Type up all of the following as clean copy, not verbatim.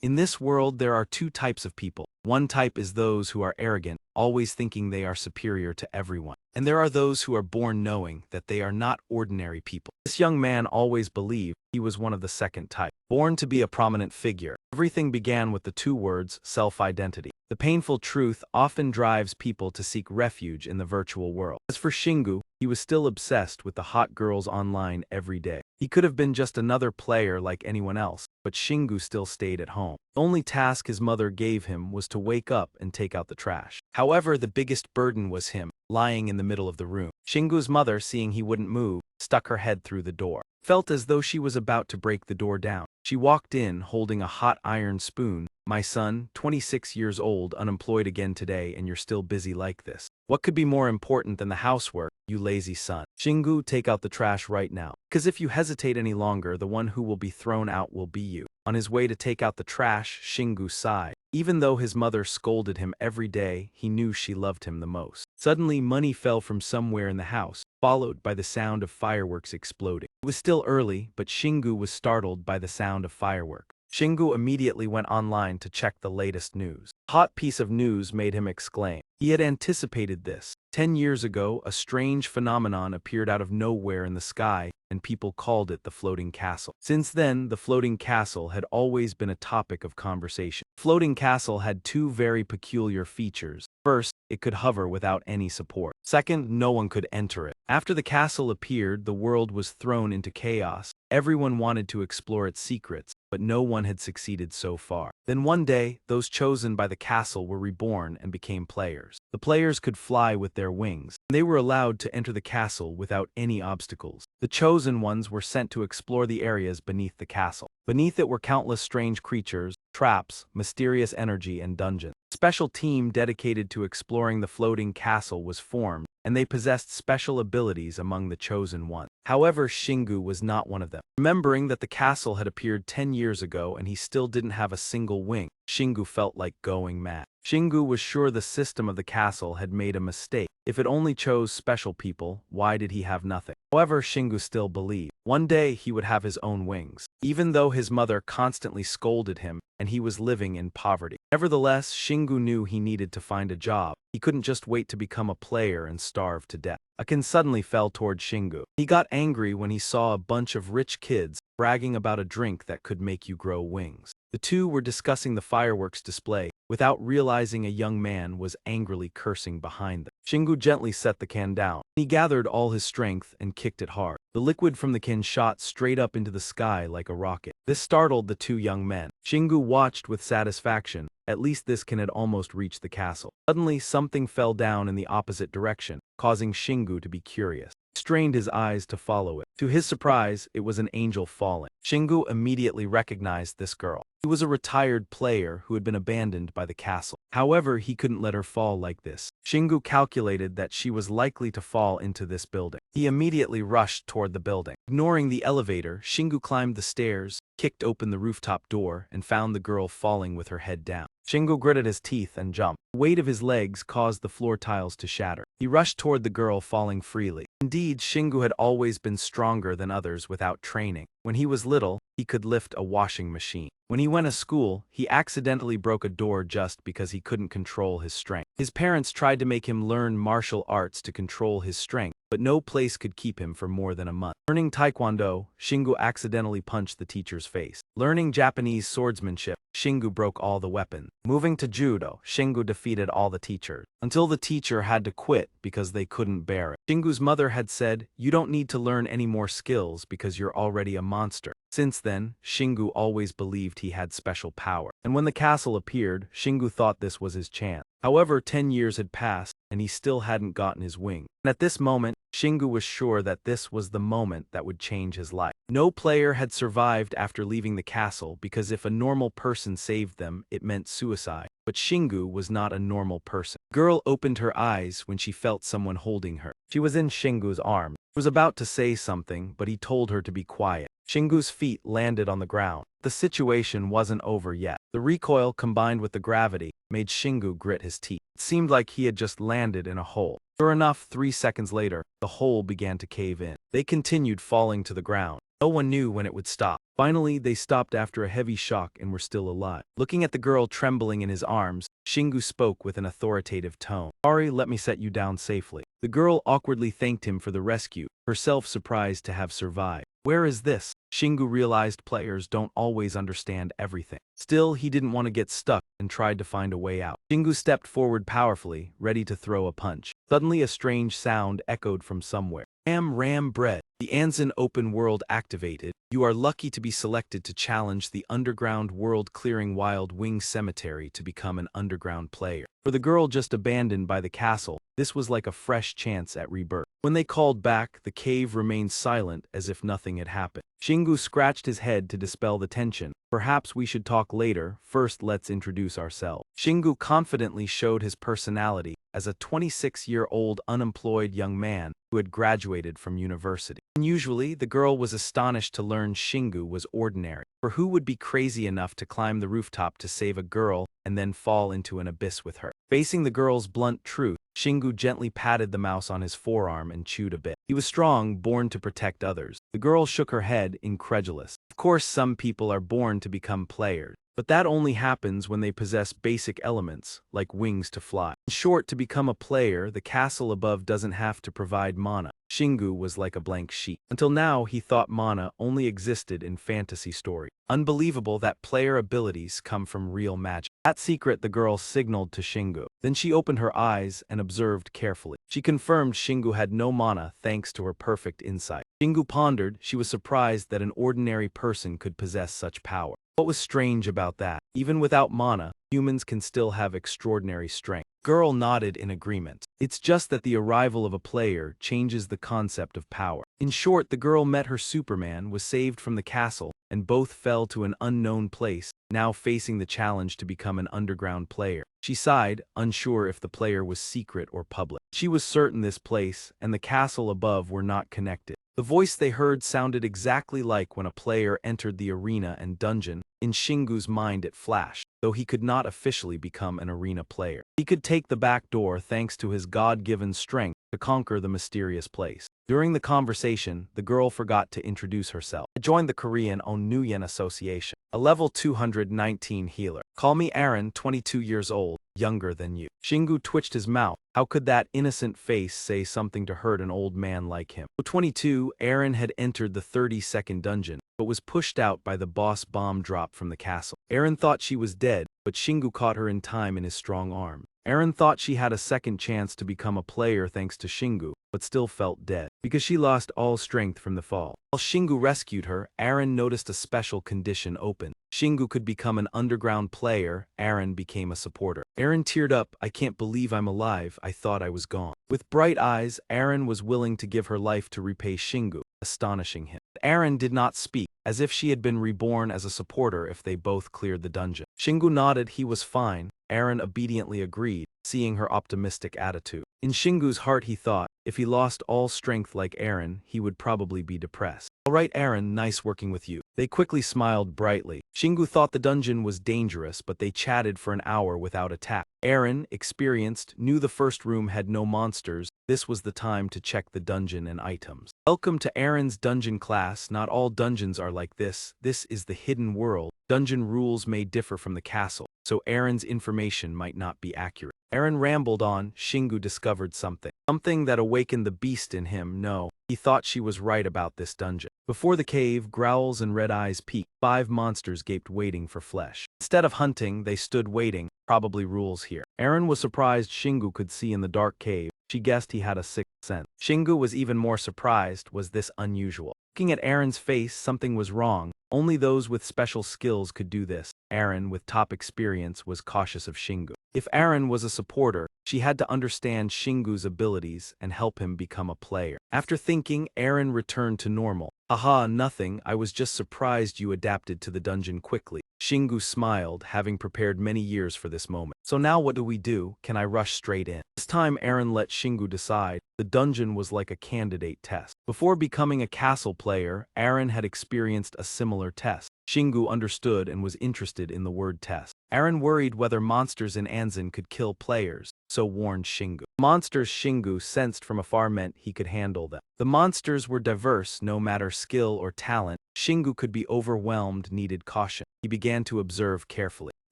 In this world, there are two types of people. One type is those who are arrogant, always thinking they are superior to everyone. And there are those who are born knowing that they are not ordinary people. This young man always believed he was one of the second type, born to be a prominent figure. Everything began with the two words, self-identity. The painful truth often drives people to seek refuge in the virtual world. As for Shingu, he was still obsessed with the hot girls online every day. He could have been just another player like anyone else, but Shingu still stayed at home. The only task his mother gave him was to wake up and take out the trash. However, the biggest burden was him, lying in the middle of the room. Shingu's mother, seeing he wouldn't move, stuck her head through the door. Felt as though she was about to break the door down. She walked in, holding a hot iron spoon. "My son, 26 years old, unemployed again today, and you're still busy like this. What could be more important than the housework, you lazy son? Shingu, take out the trash right now. Because if you hesitate any longer, the one who will be thrown out will be you." On his way to take out the trash, Shingu sighed. Even though his mother scolded him every day, he knew she loved him the most. Suddenly, money fell from somewhere in the house, followed by the sound of fireworks exploding. It was still early, but Shingu was startled by the sound of fireworks. Shingu immediately went online to check the latest news. A hot piece of news made him exclaim. He had anticipated this. 10 years ago, a strange phenomenon appeared out of nowhere in the sky, and people called it the floating castle. Since then, the floating castle had always been a topic of conversation. The floating castle had two very peculiar features. First, it could hover without any support. Second, no one could enter it. After the castle appeared, the world was thrown into chaos. Everyone wanted to explore its secrets, but no one had succeeded so far. Then one day, those chosen by the castle were reborn and became players. The players could fly with their wings, and they were allowed to enter the castle without any obstacles. The chosen ones were sent to explore the areas beneath the castle. Beneath it were countless strange creatures, traps, mysterious energy, and dungeons. A special team dedicated to exploring the floating castle was formed, and they possessed special abilities among the chosen ones. However, Shingu was not one of them. Remembering that the castle had appeared 10 years ago and he still didn't have a single wing, Shingu felt like going mad. Shingu was sure the system of the castle had made a mistake. If it only chose special people, why did he have nothing? However, Shingu still believed. One day he would have his own wings, even though his mother constantly scolded him and he was living in poverty. Nevertheless, Shingu knew he needed to find a job. He couldn't just wait to become a player and starve to death. A kin suddenly fell toward Shingu. He got angry when he saw a bunch of rich kids bragging about a drink that could make you grow wings. The two were discussing the fireworks display, without realizing a young man was angrily cursing behind them. Shingu gently set the can down. He gathered all his strength and kicked it hard. The liquid from the can shot straight up into the sky like a rocket. This startled the two young men. Shingu watched with satisfaction. At least this can had almost reached the castle. Suddenly, something fell down in the opposite direction, causing Shingu to be curious. He strained his eyes to follow it. To his surprise, it was an angel falling. Shingu immediately recognized this girl. He was a retired player who had been abandoned by the castle. However, he couldn't let her fall like this. Shingu calculated that she was likely to fall into this building. He immediately rushed toward the building. Ignoring the elevator, Shingu climbed the stairs, kicked open the rooftop door, and found the girl falling with her head down. Shingu gritted his teeth and jumped. The weight of his legs caused the floor tiles to shatter. He rushed toward the girl, falling freely. Indeed, Shingu had always been stronger than others without training. When he was little, he could lift a washing machine. When he went to school, he accidentally broke a door just because he couldn't control his strength. His parents tried to make him learn martial arts to control his strength, but no place could keep him for more than a month. Learning Taekwondo, Shingu accidentally punched the teacher's face. Learning Japanese swordsmanship, Shingu broke all the weapons. Moving to Judo, Shingu defeated all the teachers, until the teacher had to quit because they couldn't bear it. Shingu's mother had said, "You don't need to learn any more skills because you're already a monster." Since then, Shingu always believed he had special power, and when the castle appeared, Shingu thought this was his chance. However, 10 years had passed, and he still hadn't gotten his wing. And at this moment, Shingu was sure that this was the moment that would change his life. No player had survived after leaving the castle because if a normal person saved them, it meant suicide. But Shingu was not a normal person. The girl opened her eyes when she felt someone holding her. She was in Shingu's arms. She was about to say something, but he told her to be quiet. Shingu's feet landed on the ground. The situation wasn't over yet. The recoil combined with the gravity made Shingu grit his teeth. It seemed like he had just landed in a hole. Sure enough, 3 seconds later, the hole began to cave in. They continued falling to the ground. No one knew when it would stop. Finally, they stopped after a heavy shock and were still alive. Looking at the girl trembling in his arms, Shingu spoke with an authoritative tone. Sorry, let me set you down safely. The girl awkwardly thanked him for the rescue, herself surprised to have survived. Where is this? Shingu realized players don't always understand everything. Still, he didn't want to get stuck and tried to find a way out. Shingu stepped forward powerfully, ready to throw a punch. Suddenly, a strange sound echoed from somewhere. Ram bread. The Anzan open world activated. You are lucky to be selected to challenge the underground world-clearing Wild Wing Cemetery to become an underground player. For the girl just abandoned by the castle, this was like a fresh chance at rebirth. When they called back, the cave remained silent as if nothing had happened. Shingu scratched his head to dispel the tension. Perhaps we should talk later, first let's introduce ourselves. Shingu confidently showed his personality as a 26-year-old unemployed young man who had graduated from university. Unusually, the girl was astonished to learn Shingu was ordinary. For who would be crazy enough to climb the rooftop to save a girl and then fall into an abyss with her? Facing the girl's blunt truth, Shingu gently patted the mouse on his forearm and chewed a bit. He was strong, born to protect others. The girl shook her head, incredulous. Of course, some people are born to become players. But that only happens when they possess basic elements, like wings to fly. In short, to become a player, the castle above doesn't have to provide mana. Shingu was like a blank sheet. Until now, he thought mana only existed in fantasy stories. Unbelievable that player abilities come from real magic. That secret the girl signaled to Shingu. Then she opened her eyes and observed carefully. She confirmed Shingu had no mana thanks to her perfect insight. Shingu pondered. She was surprised that an ordinary person could possess such power. What was strange about that? Even without mana, humans can still have extraordinary strength. Girl nodded in agreement. It's just that the arrival of a player changes the concept of power. In short, the girl met her Superman, was saved from the castle, and both fell to an unknown place, now facing the challenge to become an underground player. She sighed, unsure if the player was secret or public. She was certain this place and the castle above were not connected. The voice they heard sounded exactly like when a player entered the arena and dungeon. In Shingu's mind it flashed, though he could not officially become an arena player. He could take the back door thanks to his God-given strength to conquer the mysterious place. During the conversation, the girl forgot to introduce herself. I joined the Korean Onnuyen Association, a level 219 healer. Call me Aaron, 22 years old, younger than you. Shingu twitched his mouth. How could that innocent face say something to hurt an old man like him? At 22, Aaron had entered the 32nd dungeon, but was pushed out by the boss bomb drop from the castle. Aaron thought she was dead, but Shingu caught her in time in his strong arm. Aaron thought she had a second chance to become a player thanks to Shingu, but still felt dead, because she lost all strength from the fall. While Shingu rescued her, Aaron noticed a special condition open. Shingu could become an underground player, Aaron became a supporter. Aaron teared up. I can't believe I'm alive, I thought I was gone. With bright eyes, Aaron was willing to give her life to repay Shingu, astonishing him. Aaron did not speak, as if she had been reborn as a supporter if they both cleared the dungeon. Shingu nodded he was fine. Aaron obediently agreed, seeing her optimistic attitude. In Shingu's heart he thought, if he lost all strength like Aaron, he would probably be depressed. All right Aaron, nice working with you. They quickly smiled brightly. Shingu thought the dungeon was dangerous, but they chatted for an hour without attack. Aaron, experienced, knew the first room had no monsters. This was the time to check the dungeon and items. Welcome to Aaron's dungeon class. Not all dungeons are like this. This is the hidden world. Dungeon rules may differ from the castle, so Aaron's information might not be accurate. Aaron rambled on. Shingu discovered something. Something that awakened the beast in him. No, he thought she was right about this dungeon. Before the cave, growls and red eyes peeked. 5 monsters gaped waiting for flesh. Instead of hunting, they stood waiting. Probably rules here. Aaron was surprised Shingu could see in the dark cave. She guessed he had a sixth sense. Shingu was even more surprised. Was this unusual? Looking at Aaron's face, something was wrong. Only those with special skills could do this. Aaron, with top experience, was cautious of Shingu. If Aaron was a supporter, she had to understand Shingu's abilities and help him become a player. After thinking, Aaron returned to normal. Haha, nothing, I was just surprised you adapted to the dungeon quickly. Shingu smiled, having prepared many years for this moment. So now what do we do? Can I rush straight in? This time Aaron let Shingu decide. The dungeon was like a candidate test. Before becoming a castle player, Aaron had experienced a similar test. Shingu understood and was interested in the word test. Eren worried whether monsters in Anzin could kill players, so warned Shingu. Monsters Shingu sensed from afar meant he could handle them. The monsters were diverse, no matter skill or talent. Shingu could be overwhelmed, needed caution. He began to observe carefully.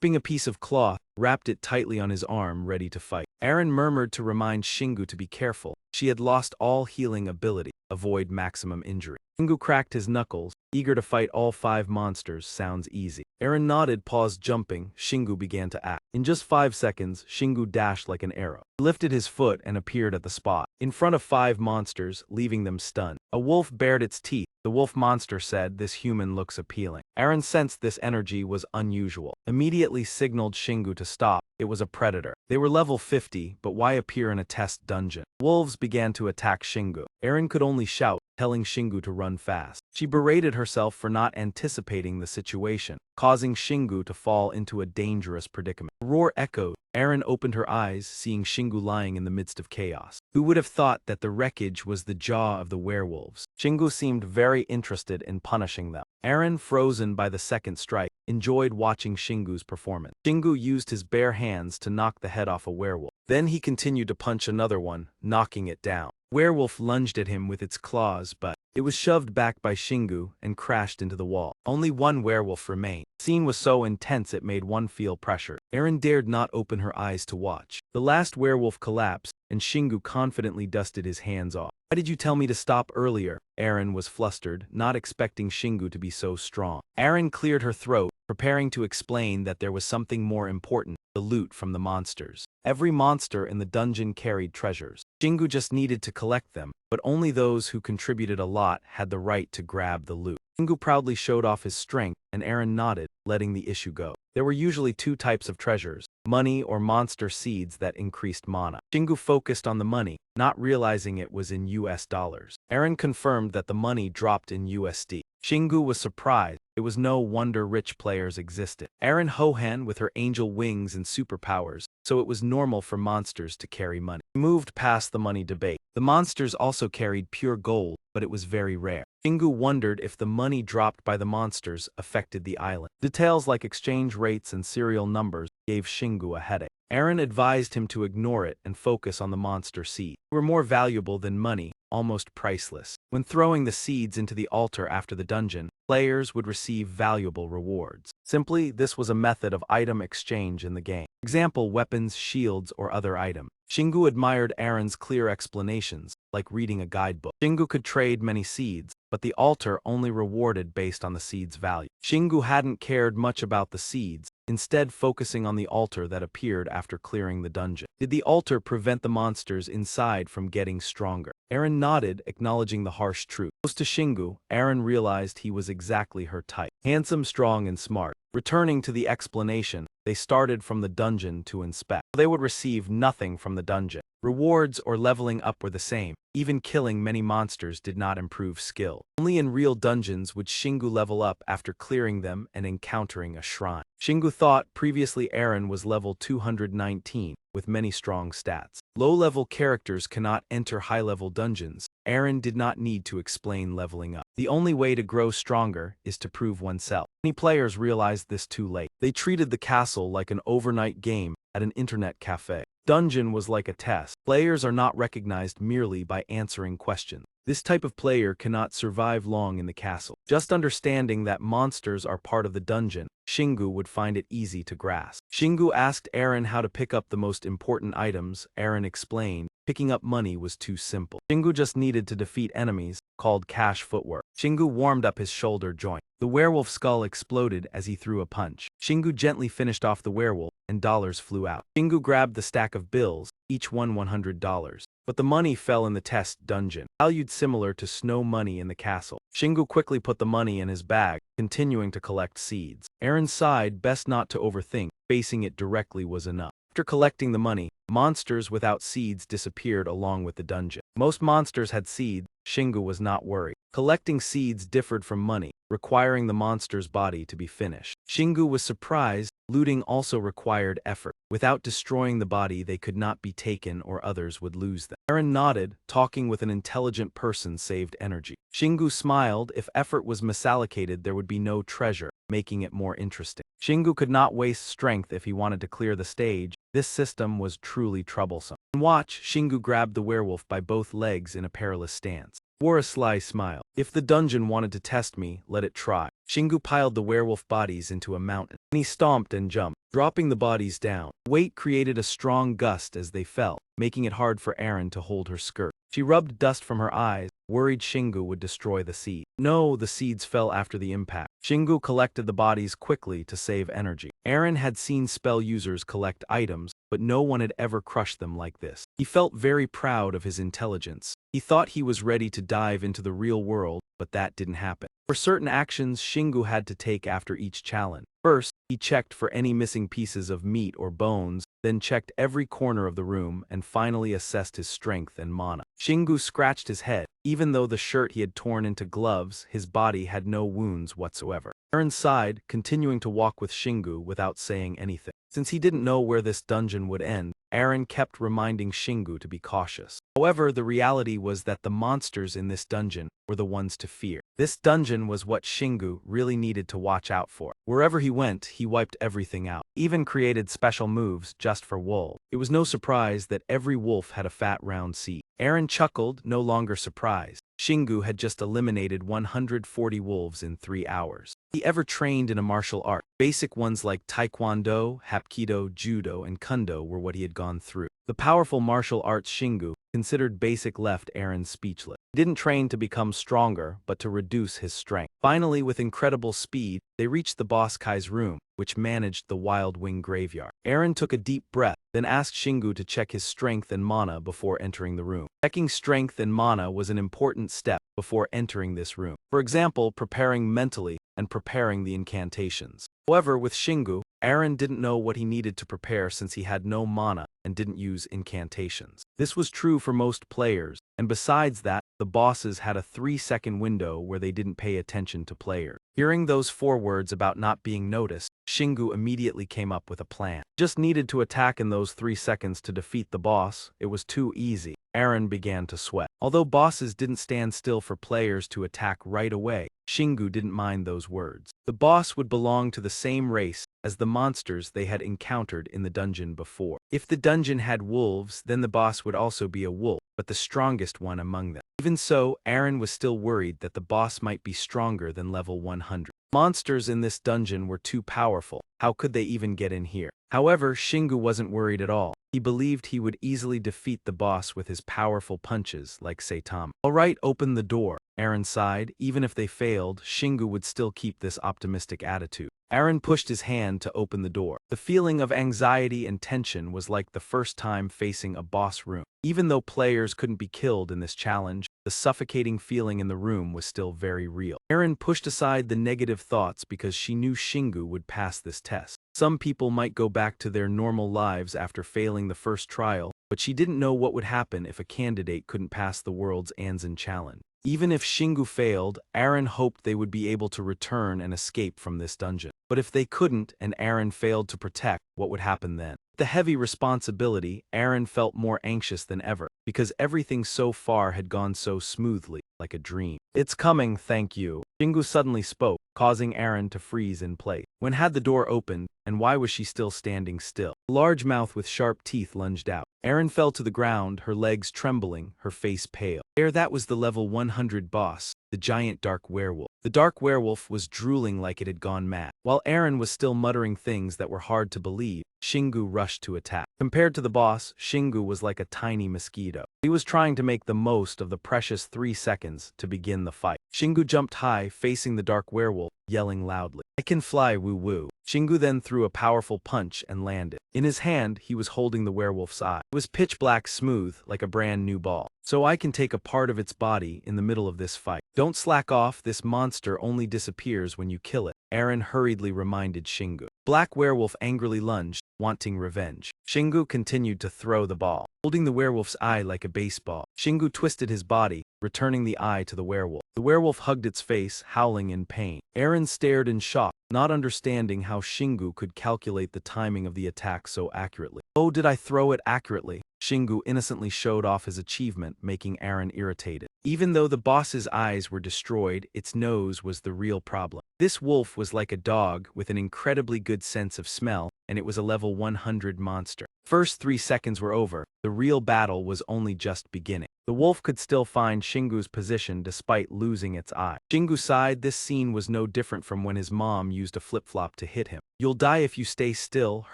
Gripping a piece of cloth, wrapped it tightly on his arm, ready to fight. Eren murmured to remind Shingu to be careful. She had lost all healing ability. Avoid maximum injury. Shingu cracked his knuckles, eager to fight all 5 monsters. Sounds easy. Eren nodded, paused jumping. Shingu began to act. In just 5 seconds, Shingu dashed like an arrow. He lifted his foot and appeared at the spot, in front of 5 monsters, leaving them stunned. A wolf bared its teeth. The wolf monster said, "This human looks appealing." Eren sensed this energy was unusual. Immediately signaled Shingu to stop. It was a predator. They were level 50, but why appear in a test dungeon? Wolves began to attack Shingu. Eren could only shout, telling Shingu to run fast. She berated herself for not anticipating the situation, causing Shingu to fall into a dangerous predicament. The roar echoed. Eren opened her eyes, seeing Shingu lying in the midst of chaos. Who would have thought that the wreckage was the jaw of the werewolves? Shingu seemed very interested in punishing them. Eren, frozen by the second strike, enjoyed watching Shingu's performance. Shingu used his bare hands to knock the head off a werewolf. Then he continued to punch another one, knocking it down. Werewolf lunged at him with its claws, but it was shoved back by Shingu and crashed into the wall. Only one werewolf remained. The scene was so intense it made one feel pressure. Eren dared not open her eyes to watch. The last werewolf collapsed, and Shingu confidently dusted his hands off. "Why did you tell me to stop earlier?" Eren was flustered, not expecting Shingu to be so strong. Eren cleared her throat, preparing to explain that there was something more important, the loot from the monsters. Every monster in the dungeon carried treasures. Shingu just needed to collect them, but only those who contributed a lot had the right to grab the loot. Shingu proudly showed off his strength, and Eren nodded, letting the issue go. There were usually 2 types of treasures, money or monster seeds that increased mana. Shingu focused on the money, not realizing it was in US dollars. Eren confirmed that the money dropped in USD. Shingu was surprised. It was no wonder rich players existed. Eren Hohan with her angel wings and superpowers, so it was normal for monsters to carry money. He moved past the money debate. The monsters also carried pure gold, but it was very rare. Shingu wondered if the money dropped by the monsters affected the island. Details like exchange rates and serial numbers gave Shingu a headache. Eren advised him to ignore it and focus on the monster seed. They were more valuable than money, almost priceless. When throwing the seeds into the altar after the dungeon, players would receive valuable rewards. Simply, this was a method of item exchange in the game. Example, weapons, shields, or other items. Shingu admired Eren's clear explanations, like reading a guidebook. Shingu could trade many seeds, but the altar only rewarded based on the seed's value. Shingu hadn't cared much about the seeds, instead focusing on the altar that appeared after clearing the dungeon. Did the altar prevent the monsters inside from getting stronger? Eren nodded, acknowledging the harsh truth. Close to Shingu, Eren realized he was exactly her type. Handsome, strong, and smart. Returning to the explanation, they started from the dungeon to inspect. They would receive nothing from the dungeon. Rewards or leveling up were the same. Even killing many monsters did not improve skill. Only in real dungeons would Shingu level up after clearing them and encountering a shrine. Shingu thought previously Eren was level 219, with many strong stats. Low-level characters cannot enter high-level dungeons. Eren did not need to explain leveling up. The only way to grow stronger is to prove oneself. Many players realized this too late. They treated the castle like an overnight game at an internet cafe. Dungeon was like a test. Players are not recognized merely by answering questions. This type of player cannot survive long in the castle. Just understanding that monsters are part of the dungeon, Shingu would find it easy to grasp. Shingu asked Eren how to pick up the most important items. Eren explained, picking up money was too simple. Shingu just needed to defeat enemies, called cash footwork. Shingu warmed up his shoulder joint. The werewolf skull exploded as he threw a punch. Shingu gently finished off the werewolf, and dollars flew out. Shingu grabbed the stack of bills, each one $100. But the money fell in the test dungeon, valued similar to snow money in the castle. Shingu quickly put the money in his bag, continuing to collect seeds. Eren sighed, best not to overthink, facing it directly was enough. After collecting the money, monsters without seeds disappeared along with the dungeon. Most monsters had seeds. Shingu was not worried. Collecting seeds differed from money, requiring the monster's body to be finished. Shingu was surprised. Looting also required effort. Without destroying the body, they could not be taken or others would lose them. Eren nodded. Talking with an intelligent person saved energy. Shingu smiled. If effort was misallocated, there would be no treasure, making it more interesting. Shingu could not waste strength if he wanted to clear the stage. This system was truly troublesome. Watch, Shingu grabbed the werewolf by both legs in a perilous stance. Wore a sly smile. If the dungeon wanted to test me, let it try. Shingu piled the werewolf bodies into a mountain. He stomped and jumped, dropping the bodies down. Weight created a strong gust as they fell, making it hard for Eren to hold her skirt. She rubbed dust from her eyes, worried Shingu would destroy the seed. No, the seeds fell after the impact. Shingu collected the bodies quickly to save energy. Eren had seen spell users collect items, but no one had ever crushed them like this. He felt very proud of his intelligence. He thought he was ready to dive into the real world, but that didn't happen. For certain actions Shingu had to take after each challenge. First, he checked for any missing pieces of meat or bones, then checked every corner of the room, and finally assessed his strength and mana. Shingu scratched his head. Even though the shirt he had torn into gloves, his body had no wounds whatsoever. Eren sighed, continuing to walk with Shingu without saying anything. Since he didn't know where this dungeon would end, Eren kept reminding Shingu to be cautious. However, the reality was that the monsters in this dungeon were the ones to fear. This dungeon was what Shingu really needed to watch out for. Wherever he went, he wiped everything out, even created special moves just for wolves. It was no surprise that every wolf had a fat round seed. Eren chuckled, no longer surprised. Shingu had just eliminated 140 wolves in 3 hours. He ever trained in a martial art. Basic ones like Taekwondo, Hapkido, Judo, and Kundo were what he had gone through. The powerful martial arts Shingu considered basic left Eren speechless. He didn't train to become stronger, but to reduce his strength. Finally, with incredible speed, they reached the boss Kai's room, which managed the Wild Wing graveyard. Eren took a deep breath, then asked Shingu to check his strength and mana before entering the room. Checking strength and mana was an important step before entering this room. For example, preparing mentally and preparing the incantations. However, with Shingu, Eren didn't know what he needed to prepare since he had no mana and didn't use incantations. This was true for most players, and besides that, the bosses had a 3-second window where they didn't pay attention to players. Hearing those 4 words about not being noticed, Shingu immediately came up with a plan. Just needed to attack in those 3 seconds to defeat the boss. It was too easy. Eren began to sweat. Although bosses didn't stand still for players to attack right away, Shingu didn't mind those words. The boss would belong to the same race as the monsters they had encountered in the dungeon before. If the dungeon had wolves, then the boss would also be a wolf, but the strongest one among them. Even so, Eren was still worried that the boss might be stronger than level 100. Monsters in this dungeon were too powerful. How could they even get in here? However, Shingu wasn't worried at all. He believed he would easily defeat the boss with his powerful punches like Saitama. Alright, open the door. Eren sighed. Even if they failed, Shingu would still keep this optimistic attitude. Eren pushed his hand to open the door. The feeling of anxiety and tension was like the first time facing a boss room. Even though players couldn't be killed in this challenge, the suffocating feeling in the room was still very real. Eren pushed aside the negative thoughts because she knew Shingu would pass this test. Some people might go back to their normal lives after failing the first trial, but she didn't know what would happen if a candidate couldn't pass the world's Anzan challenge. Even if Shingu failed, Eren hoped they would be able to return and escape from this dungeon. But if they couldn't and Eren failed to protect, what would happen then? The heavy responsibility, Eren felt more anxious than ever, because everything so far had gone so smoothly, like a dream. It's coming, thank you. Shingu suddenly spoke, causing Eren to freeze in place. When had the door opened, and why was she still standing still? A large mouth with sharp teeth lunged out. Eren fell to the ground, her legs trembling, her face pale. That was the level 100 boss, the giant dark werewolf. The dark werewolf was drooling like it had gone mad. While Eren was still muttering things that were hard to believe, Shingu rushed to attack. Compared to the boss, Shingu was like a tiny mosquito. He was trying to make the most of the precious 3 seconds to begin the fight. Shingu jumped high, facing the dark werewolf, yelling loudly, "I can fly, woo-woo." Shingu then threw a powerful punch and landed. In his hand, he was holding the werewolf's eye. It was pitch black smooth, like a brand new ball. "So I can take a part of its body in the middle of this fight. Don't slack off, this monster only disappears when you kill it," Eren hurriedly reminded Shingu. Black werewolf angrily lunged, wanting revenge. Shingu continued to throw the ball, holding the werewolf's eye like a baseball. Shingu twisted his body, returning the eye to the werewolf. The werewolf hugged its face, howling in pain. Eren stared in shock, not understanding how Shingu could calculate the timing of the attack so accurately. "Oh, did I throw it accurately?" Shingu innocently showed off his achievement, making Eren irritated. Even though the boss's eyes were destroyed, its nose was the real problem. This wolf was like a dog with an incredibly good sense of smell, and it was a level 100 monster. First 3 seconds were over, the real battle was only just beginning. The wolf could still find Shingu's position despite losing its eye. Shingu sighed. This scene was no different from when his mom used a flip-flop to hit him. "You'll die if you stay still,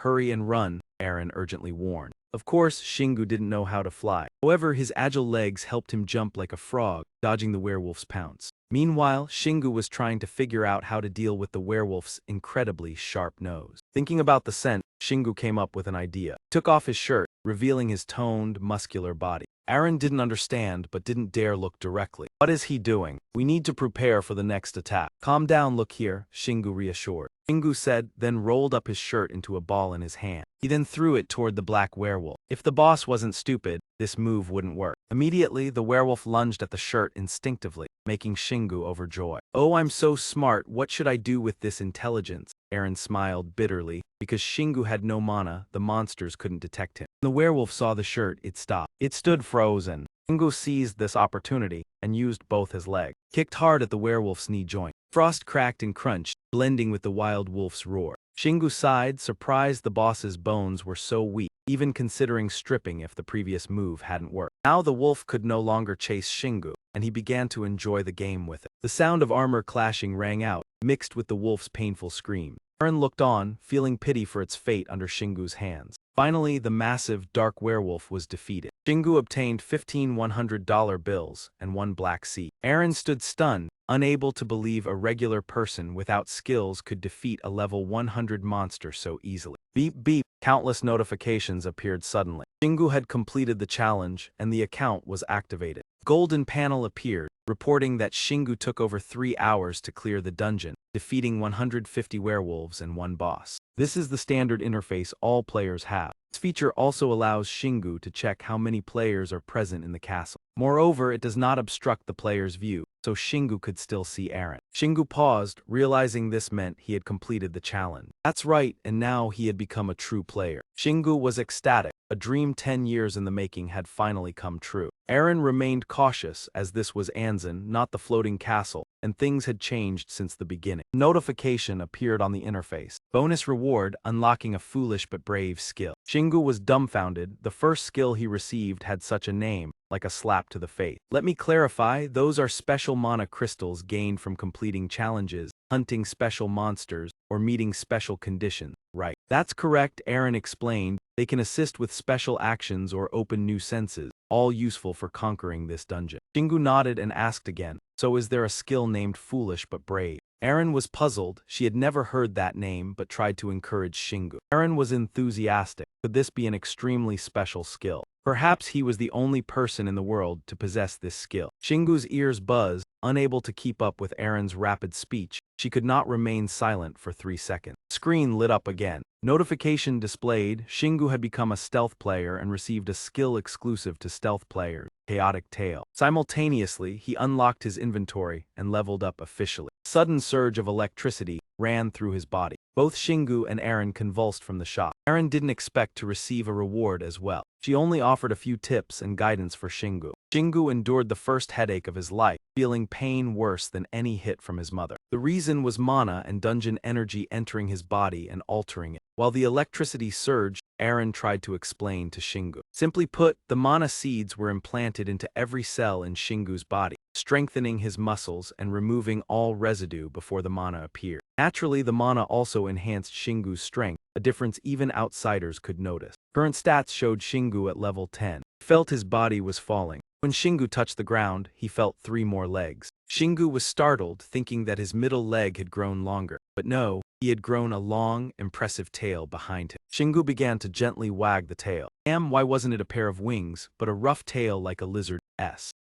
hurry and run," Eren urgently warned. Of course, Shingu didn't know how to fly. However, his agile legs helped him jump like a frog, dodging the werewolf's pounce. Meanwhile, Shingu was trying to figure out how to deal with the werewolf's incredibly sharp nose. Thinking about the scent, Shingu came up with an idea. He took off his shirt, revealing his toned, muscular body. Eren didn't understand but didn't dare look directly. "What is he doing? We need to prepare for the next attack." "Calm down, look here," Shingu reassured. Shingu said, then rolled up his shirt into a ball in his hand. He then threw it toward the black werewolf. If the boss wasn't stupid, this move wouldn't work. Immediately, the werewolf lunged at the shirt instinctively, making Shingu overjoyed. "Oh, I'm so smart, what should I do with this intelligence?" Eren smiled bitterly. Because Shingu had no mana, the monsters couldn't detect him. When the werewolf saw the shirt, it stopped. It stood frozen. Shingu seized this opportunity and used both his legs. Kicked hard at the werewolf's knee joint. Frost cracked and crunched, blending with the wild wolf's roar. Shingu sighed, surprised the boss's bones were so weak, even considering stripping if the previous move hadn't worked. Now the wolf could no longer chase Shingu, and he began to enjoy the game with it. The sound of armor clashing rang out, mixed with the wolf's painful scream. Eren looked on, feeling pity for its fate under Shingu's hands. Finally, the massive, dark werewolf was defeated. Shingu obtained 15 $100 bills and 1 black seed. Eren stood stunned, unable to believe a regular person without skills could defeat a level 100 monster so easily. Beep beep, countless notifications appeared suddenly. Shingu had completed the challenge, and the account was activated. Golden panel appeared, reporting that Shingu took over 3 hours to clear the dungeon, defeating 150 werewolves and 1 boss. This is the standard interface all players have. This feature also allows Shingu to check how many players are present in the castle. Moreover, it does not obstruct the player's view, so Shingu could still see Eren. Shingu paused, realizing this meant he had completed the challenge. That's right, and now he had become a true player. Shingu was ecstatic. A dream 10 years in the making had finally come true. Eren remained cautious as this was Anzin, not the floating castle, and things had changed since the beginning. A notification appeared on the interface. Bonus reward, unlocking a foolish but brave skill. Shingu was dumbfounded. The first skill he received had such a name, like a slap to the face. Let me clarify, those are special mana crystals gained from completing challenges, hunting special monsters, or meeting special conditions. Right. That's correct, Eren explained. They can assist with special actions or open new senses, all useful for conquering this dungeon. Shingu nodded and asked again, "So is there a skill named Foolish but Brave?" Eren was puzzled. She had never heard that name but tried to encourage Shingu. Eren was enthusiastic. Could this be an extremely special skill? Perhaps he was the only person in the world to possess this skill. Shingu's ears buzzed, unable to keep up with Eren's rapid speech. She could not remain silent for 3 seconds. Screen lit up again. Notification displayed. Shingu had become a stealth player and received a skill exclusive to stealth players, Chaotic Tail. Simultaneously, he unlocked his inventory and leveled up officially. A sudden surge of electricity ran through his body. Both Shingu and Eren convulsed from the shock. Eren didn't expect to receive a reward as well. She only offered a few tips and guidance for Shingu. Shingu endured the first headache of his life, feeling pain worse than any hit from his mother. The reason was mana and dungeon energy entering his body and altering it. While the electricity surged, Eren tried to explain to Shingu. Simply put, the mana seeds were implanted into every cell in Shingu's body, strengthening his muscles and removing all residue before the mana appeared. Naturally, the mana also enhanced Shingu's strength, a difference even outsiders could notice. Current stats showed Shingu at level 10. He felt his body was falling. When Shingu touched the ground, he felt 3 more legs. Shingu was startled, thinking that his middle leg had grown longer. But no, he had grown a long, impressive tail behind him. Shingu began to gently wag the tail. Why wasn't it a pair of wings, but a rough tail like a lizard's?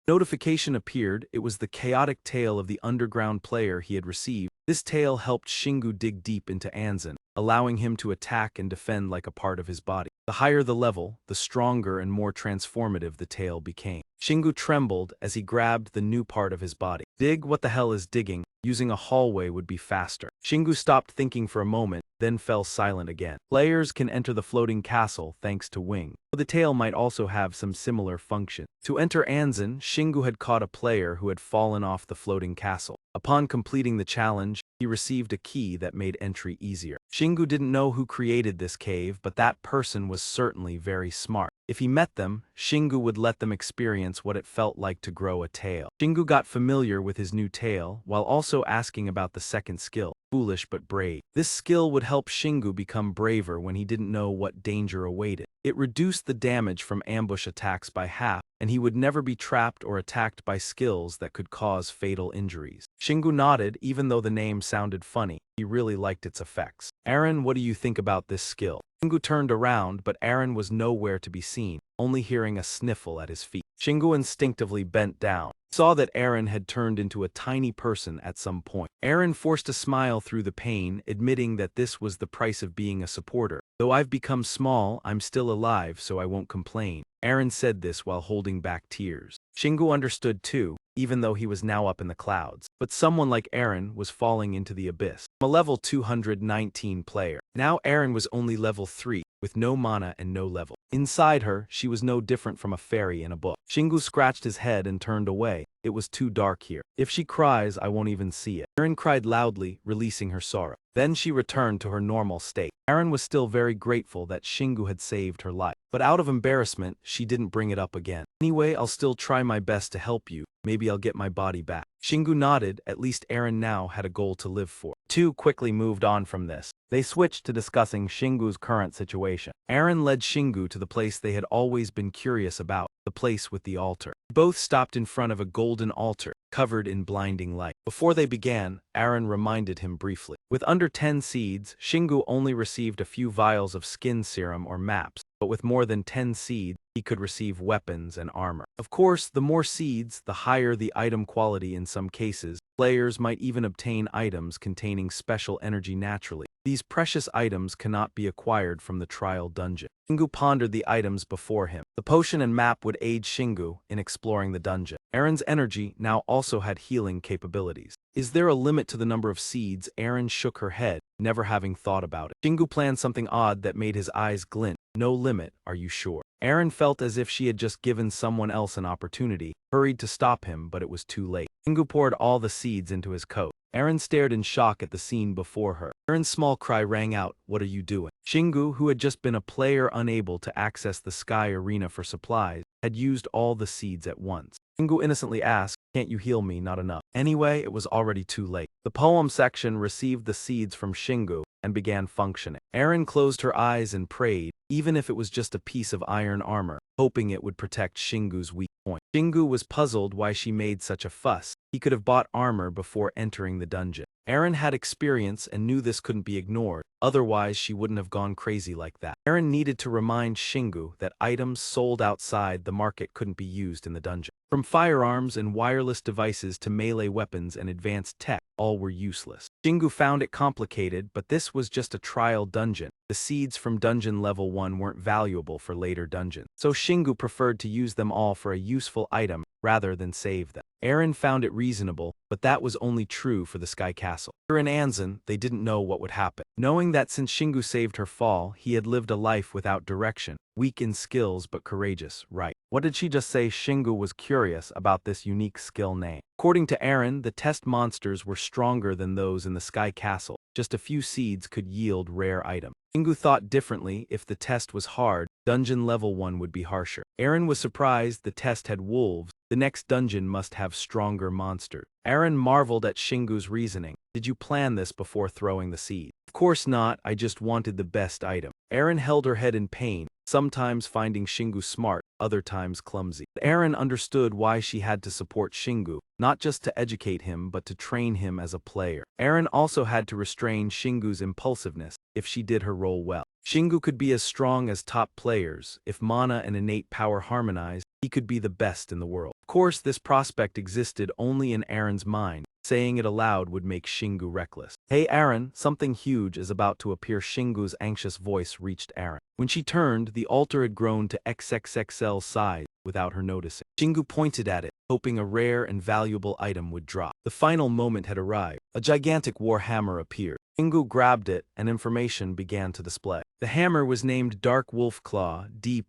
Notification appeared. It was the chaotic tail of the underground player he had received. This tail helped Shingu dig deep into Anzin, allowing him to attack and defend like a part of his body. The higher the level, the stronger and more transformative the tail became. Shingu trembled as he grabbed the new part of his body. Dig? What the hell is digging? Using a hallway would be faster. Shingu stopped thinking for a moment, then fell silent again. Players can enter the floating castle thanks to Wing. The tail might also have some similar function. To enter Anzan, Shingu had caught a player who had fallen off the floating castle. Upon completing the challenge, he received a key that made entry easier. Shingu didn't know who created this cave, but that person was certainly very smart. If he met them, Shingu would let them experience what it felt like to grow a tail. Shingu got familiar with his new tail, while also asking about the second skill, foolish but brave. This skill would help Shingu become braver when he didn't know what danger awaited. It reduced the damage from ambush attacks by half, and he would never be trapped or attacked by skills that could cause fatal injuries. Shingu nodded, even though the name sounded funny. He really liked its effects. Aaron, what do you think about this skill? Shingu turned around, but Aaron was nowhere to be seen, only hearing a sniffle at his feet. Shingu instinctively bent down. He saw that Aaron had turned into a tiny person at some point. Aaron forced a smile through the pain, admitting that this was the price of being a supporter. Though I've become small, I'm still alive, so I won't complain. Aaron said this while holding back tears. Shingu understood too, even though he was now up in the clouds. But someone like Aaron was falling into the abyss. From a level 219 player. Now Aaron was only level 3, with no mana and no level. Inside her, she was no different from a fairy in a book. Shingu scratched his head and turned away. It was too dark here. If she cries, I won't even see it. Aaron cried loudly, releasing her sorrow. Then she returned to her normal state. Aaron was still very grateful that Shingu had saved her life. But out of embarrassment, she didn't bring it up again. Anyway, I'll still try my best to help you. Maybe I'll get my body back. Shingu nodded. At least Aaron now had a goal to live for. Two quickly moved on from this. They switched to discussing Shingu's current situation. Aaron led Shingu to the place they had always been curious about, the place with the altar. Both stopped in front of a golden altar, covered in blinding light. Before they began, Aaron reminded him briefly. With under 10 seeds, Shingu only received a few vials of skin serum or maps, but with more than 10 seeds, he could receive weapons and armor. Of course, the more seeds, the higher the item quality in some cases. Players might even obtain items containing special energy naturally. These precious items cannot be acquired from the trial dungeon. Shingu pondered the items before him. The potion and map would aid Shingu in exploring the dungeon. Aaron's energy now also had healing capabilities. Is there a limit to the number of seeds? Aaron shook her head, never having thought about it. Shingu planned something odd that made his eyes glint. No limit, are you sure? Aaron felt as if she had just given someone else an opportunity, hurried to stop him, but it was too late. Shingu poured all the seeds into his coat. Aaron stared in shock at the scene before her. Aaron's small cry rang out, "What are you doing?" Shingu, who had just been a player unable to access the sky arena for supplies, had used all the seeds at once. Shingu innocently asked, "Can't you heal me? Not enough." Anyway, it was already too late. The poem section received the seeds from Shingu and began functioning. Aaron closed her eyes and prayed, even if it was just a piece of iron armor, hoping it would protect Shingu's weak point. Shingu was puzzled why she made such a fuss. He could have bought armor before entering the dungeon. Aaron had experience and knew this couldn't be ignored, otherwise she wouldn't have gone crazy like that. Aaron needed to remind Shingu that items sold outside the market couldn't be used in the dungeon. From firearms and wireless devices to melee weapons and advanced tech, all were useless. Shingu found it complicated, but this was just a trial dungeon. The seeds from dungeon level 1 weren't valuable for later dungeons, so Shingu preferred to use them all for a useful item rather than save them. Aaron found it reasonable, but that was only true for the Sky Castle. Here in Anzan, they didn't know what would happen. Knowing that since Shingu saved her fall, he had lived a life without direction, weak in skills but courageous, right? What did she just say? Shingu was curious about this unique skill name. According to Aaron, the test monsters were stronger than those in the Sky Castle. Just a few seeds could yield rare items. Shingu thought differently. If the test was hard, dungeon level 1 would be harsher. Aaron was surprised the test had wolves. The next dungeon must have stronger monsters. Aaron marveled at Shingu's reasoning. Did you plan this before throwing the seed? Of course not, I just wanted the best item. Aaron held her head in pain, sometimes finding Shingu smart, other times clumsy. Aaron understood why she had to support Shingu, not just to educate him but to train him as a player. Aaron also had to restrain Shingu's impulsiveness if she did her role well. Shingu could be as strong as top players. If mana and innate power harmonized, he could be the best in the world. Of course, this prospect existed only in Aaron's mind. Saying it aloud would make Shingu reckless. Hey Aaron, something huge is about to appear. Shingu's anxious voice reached Aaron. When she turned, the altar had grown to XXXL size without her noticing. Shingu pointed at it, hoping a rare and valuable item would drop. The final moment had arrived. A gigantic war hammer appeared. Shingu grabbed it, and information began to display. The hammer was named Dark Wolf Claw D++,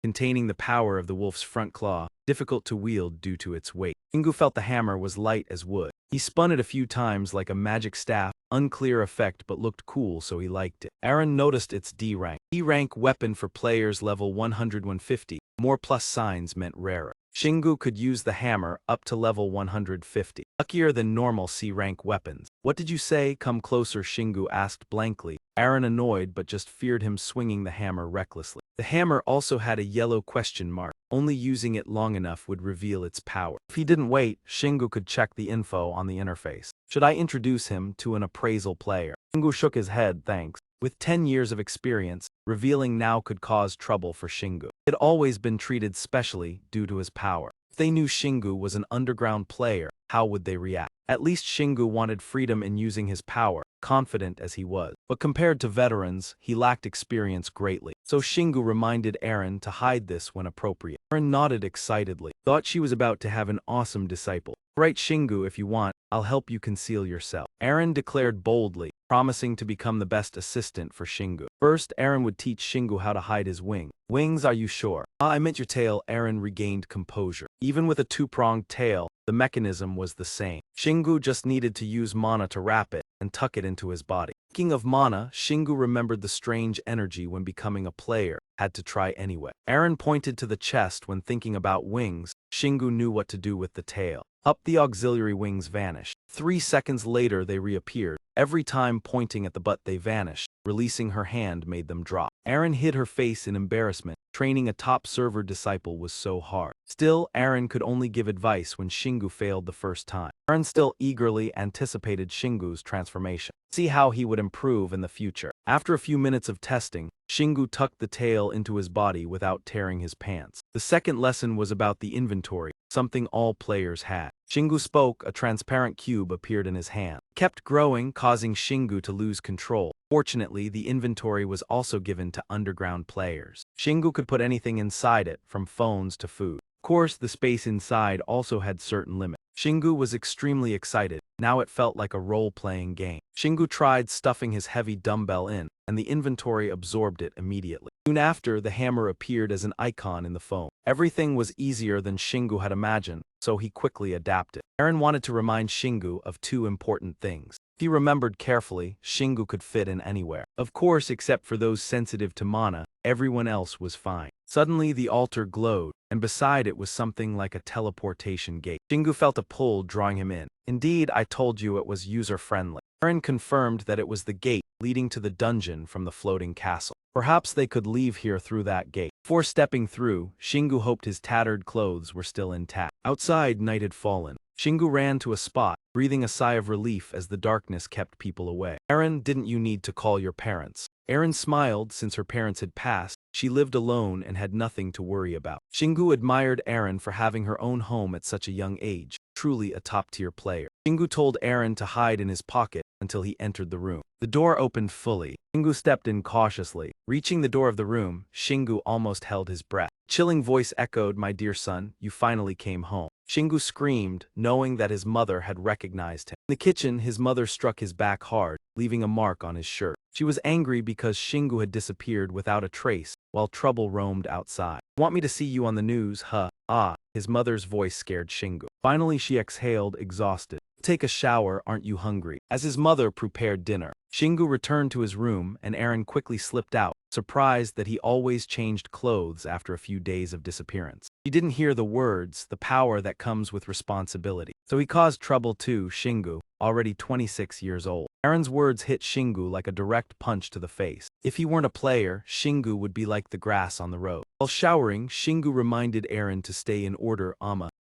containing the power of the wolf's front claw, difficult to wield due to its weight. Shingu felt the hammer was light as wood. He spun it a few times like a magic staff, unclear effect but looked cool, so he liked it. Aaron noticed its D rank. D rank weapon for players level 100-150. More plus signs meant rarer. Shingu could use the hammer up to level 150. Luckier than normal C rank weapons. What did you say? Come closer, Shingu asked blankly. Aaron annoyed but just feared him swinging the hammer recklessly. The hammer also had a yellow question mark. Only using it long enough would reveal its power. If he didn't wait, Shingu could check the info on the interface. Should I introduce him to an appraisal player? Shingu shook his head, thanks. With 10 years of experience, revealing now could cause trouble for Shingu. He had always been treated specially due to his power. If they knew Shingu was an underground player, how would they react? At least Shingu wanted freedom in using his power, confident as he was. But compared to veterans, he lacked experience greatly. So Shingu reminded Aaron to hide this when appropriate. Aaron nodded excitedly, thought she was about to have an awesome disciple. Right, Shingu, if you want, I'll help you conceal yourself. Aaron declared boldly, promising to become the best assistant for Shingu. First, Aaron would teach Shingu how to hide his wing. Wings, are you sure? I meant your tail. Aaron regained composure. Even with a two-pronged tail, the mechanism was the same. Shingu just needed to use mana to wrap it and tuck it into his body. Speaking of mana, Shingu remembered the strange energy when becoming a player. Had to try anyway. Aaron pointed to the chest when thinking about wings. Shingu knew what to do with the tail. Up the auxiliary wings vanished. 3 seconds later they reappeared. Every time pointing at the butt they vanished. Releasing her hand made them drop. Aaron hid her face in embarrassment. Training a top server disciple was so hard. Still, Aaron could only give advice when Shingu failed the first time. Aaron still eagerly anticipated Shingu's transformation. See how he would improve in the future. After a few minutes of testing, Shingu tucked the tail into his body without tearing his pants. The second lesson was about the inventory, something all players had. Shingu spoke, a transparent cube appeared in his hand. It kept growing, causing Shingu to lose control. Fortunately, the inventory was also given to underground players. Shingu could put anything inside it, from phones to food. Of course, the space inside also had certain limits. Shingu was extremely excited. Now it felt like a role-playing game. Shingu tried stuffing his heavy dumbbell in, and the inventory absorbed it immediately. Soon after, the hammer appeared as an icon in the phone. Everything was easier than Shingu had imagined, so he quickly adapted. Aaron wanted to remind Shingu of 2 important things. If he remembered carefully, Shingu could fit in anywhere. Of course, except for those sensitive to mana, everyone else was fine. Suddenly, the altar glowed, and beside it was something like a teleportation gate. Shingu felt a pull drawing him in. Indeed, I told you it was user-friendly. Aaron confirmed that it was the gate leading to the dungeon from the floating castle. Perhaps they could leave here through that gate. Before stepping through, Shingu hoped his tattered clothes were still intact. Outside, night had fallen. Shingu ran to a spot, breathing a sigh of relief as the darkness kept people away. Aaron, didn't you need to call your parents? Aaron smiled. Since her parents had passed, she lived alone and had nothing to worry about. Shingu admired Aaron for having her own home at such a young age. Truly a top-tier player. Shingu told Aaron to hide in his pocket until he entered the room. The door opened fully. Shingu stepped in cautiously. Reaching the door of the room, Shingu almost held his breath. Chilling voice echoed, "My dear son, you finally came home." Shingu screamed, knowing that his mother had recognized him. In the kitchen, his mother struck his back hard, leaving a mark on his shirt. She was angry because Shingu had disappeared without a trace, while trouble roamed outside. "Want me to see you on the news, huh?" Ah, his mother's voice scared Shingu. Finally she exhaled, exhausted. "Take a shower, aren't you hungry?" As his mother prepared dinner, Shingu returned to his room and Aaron quickly slipped out, surprised that he always changed clothes after a few days of disappearance. He didn't hear the words, the power that comes with responsibility. So he caused trouble too, Shingu, already 26 years old. Aaron's words hit Shingu like a direct punch to the face. If he weren't a player, Shingu would be like the grass on the road. While showering, Shingu reminded Aaron to stay in order,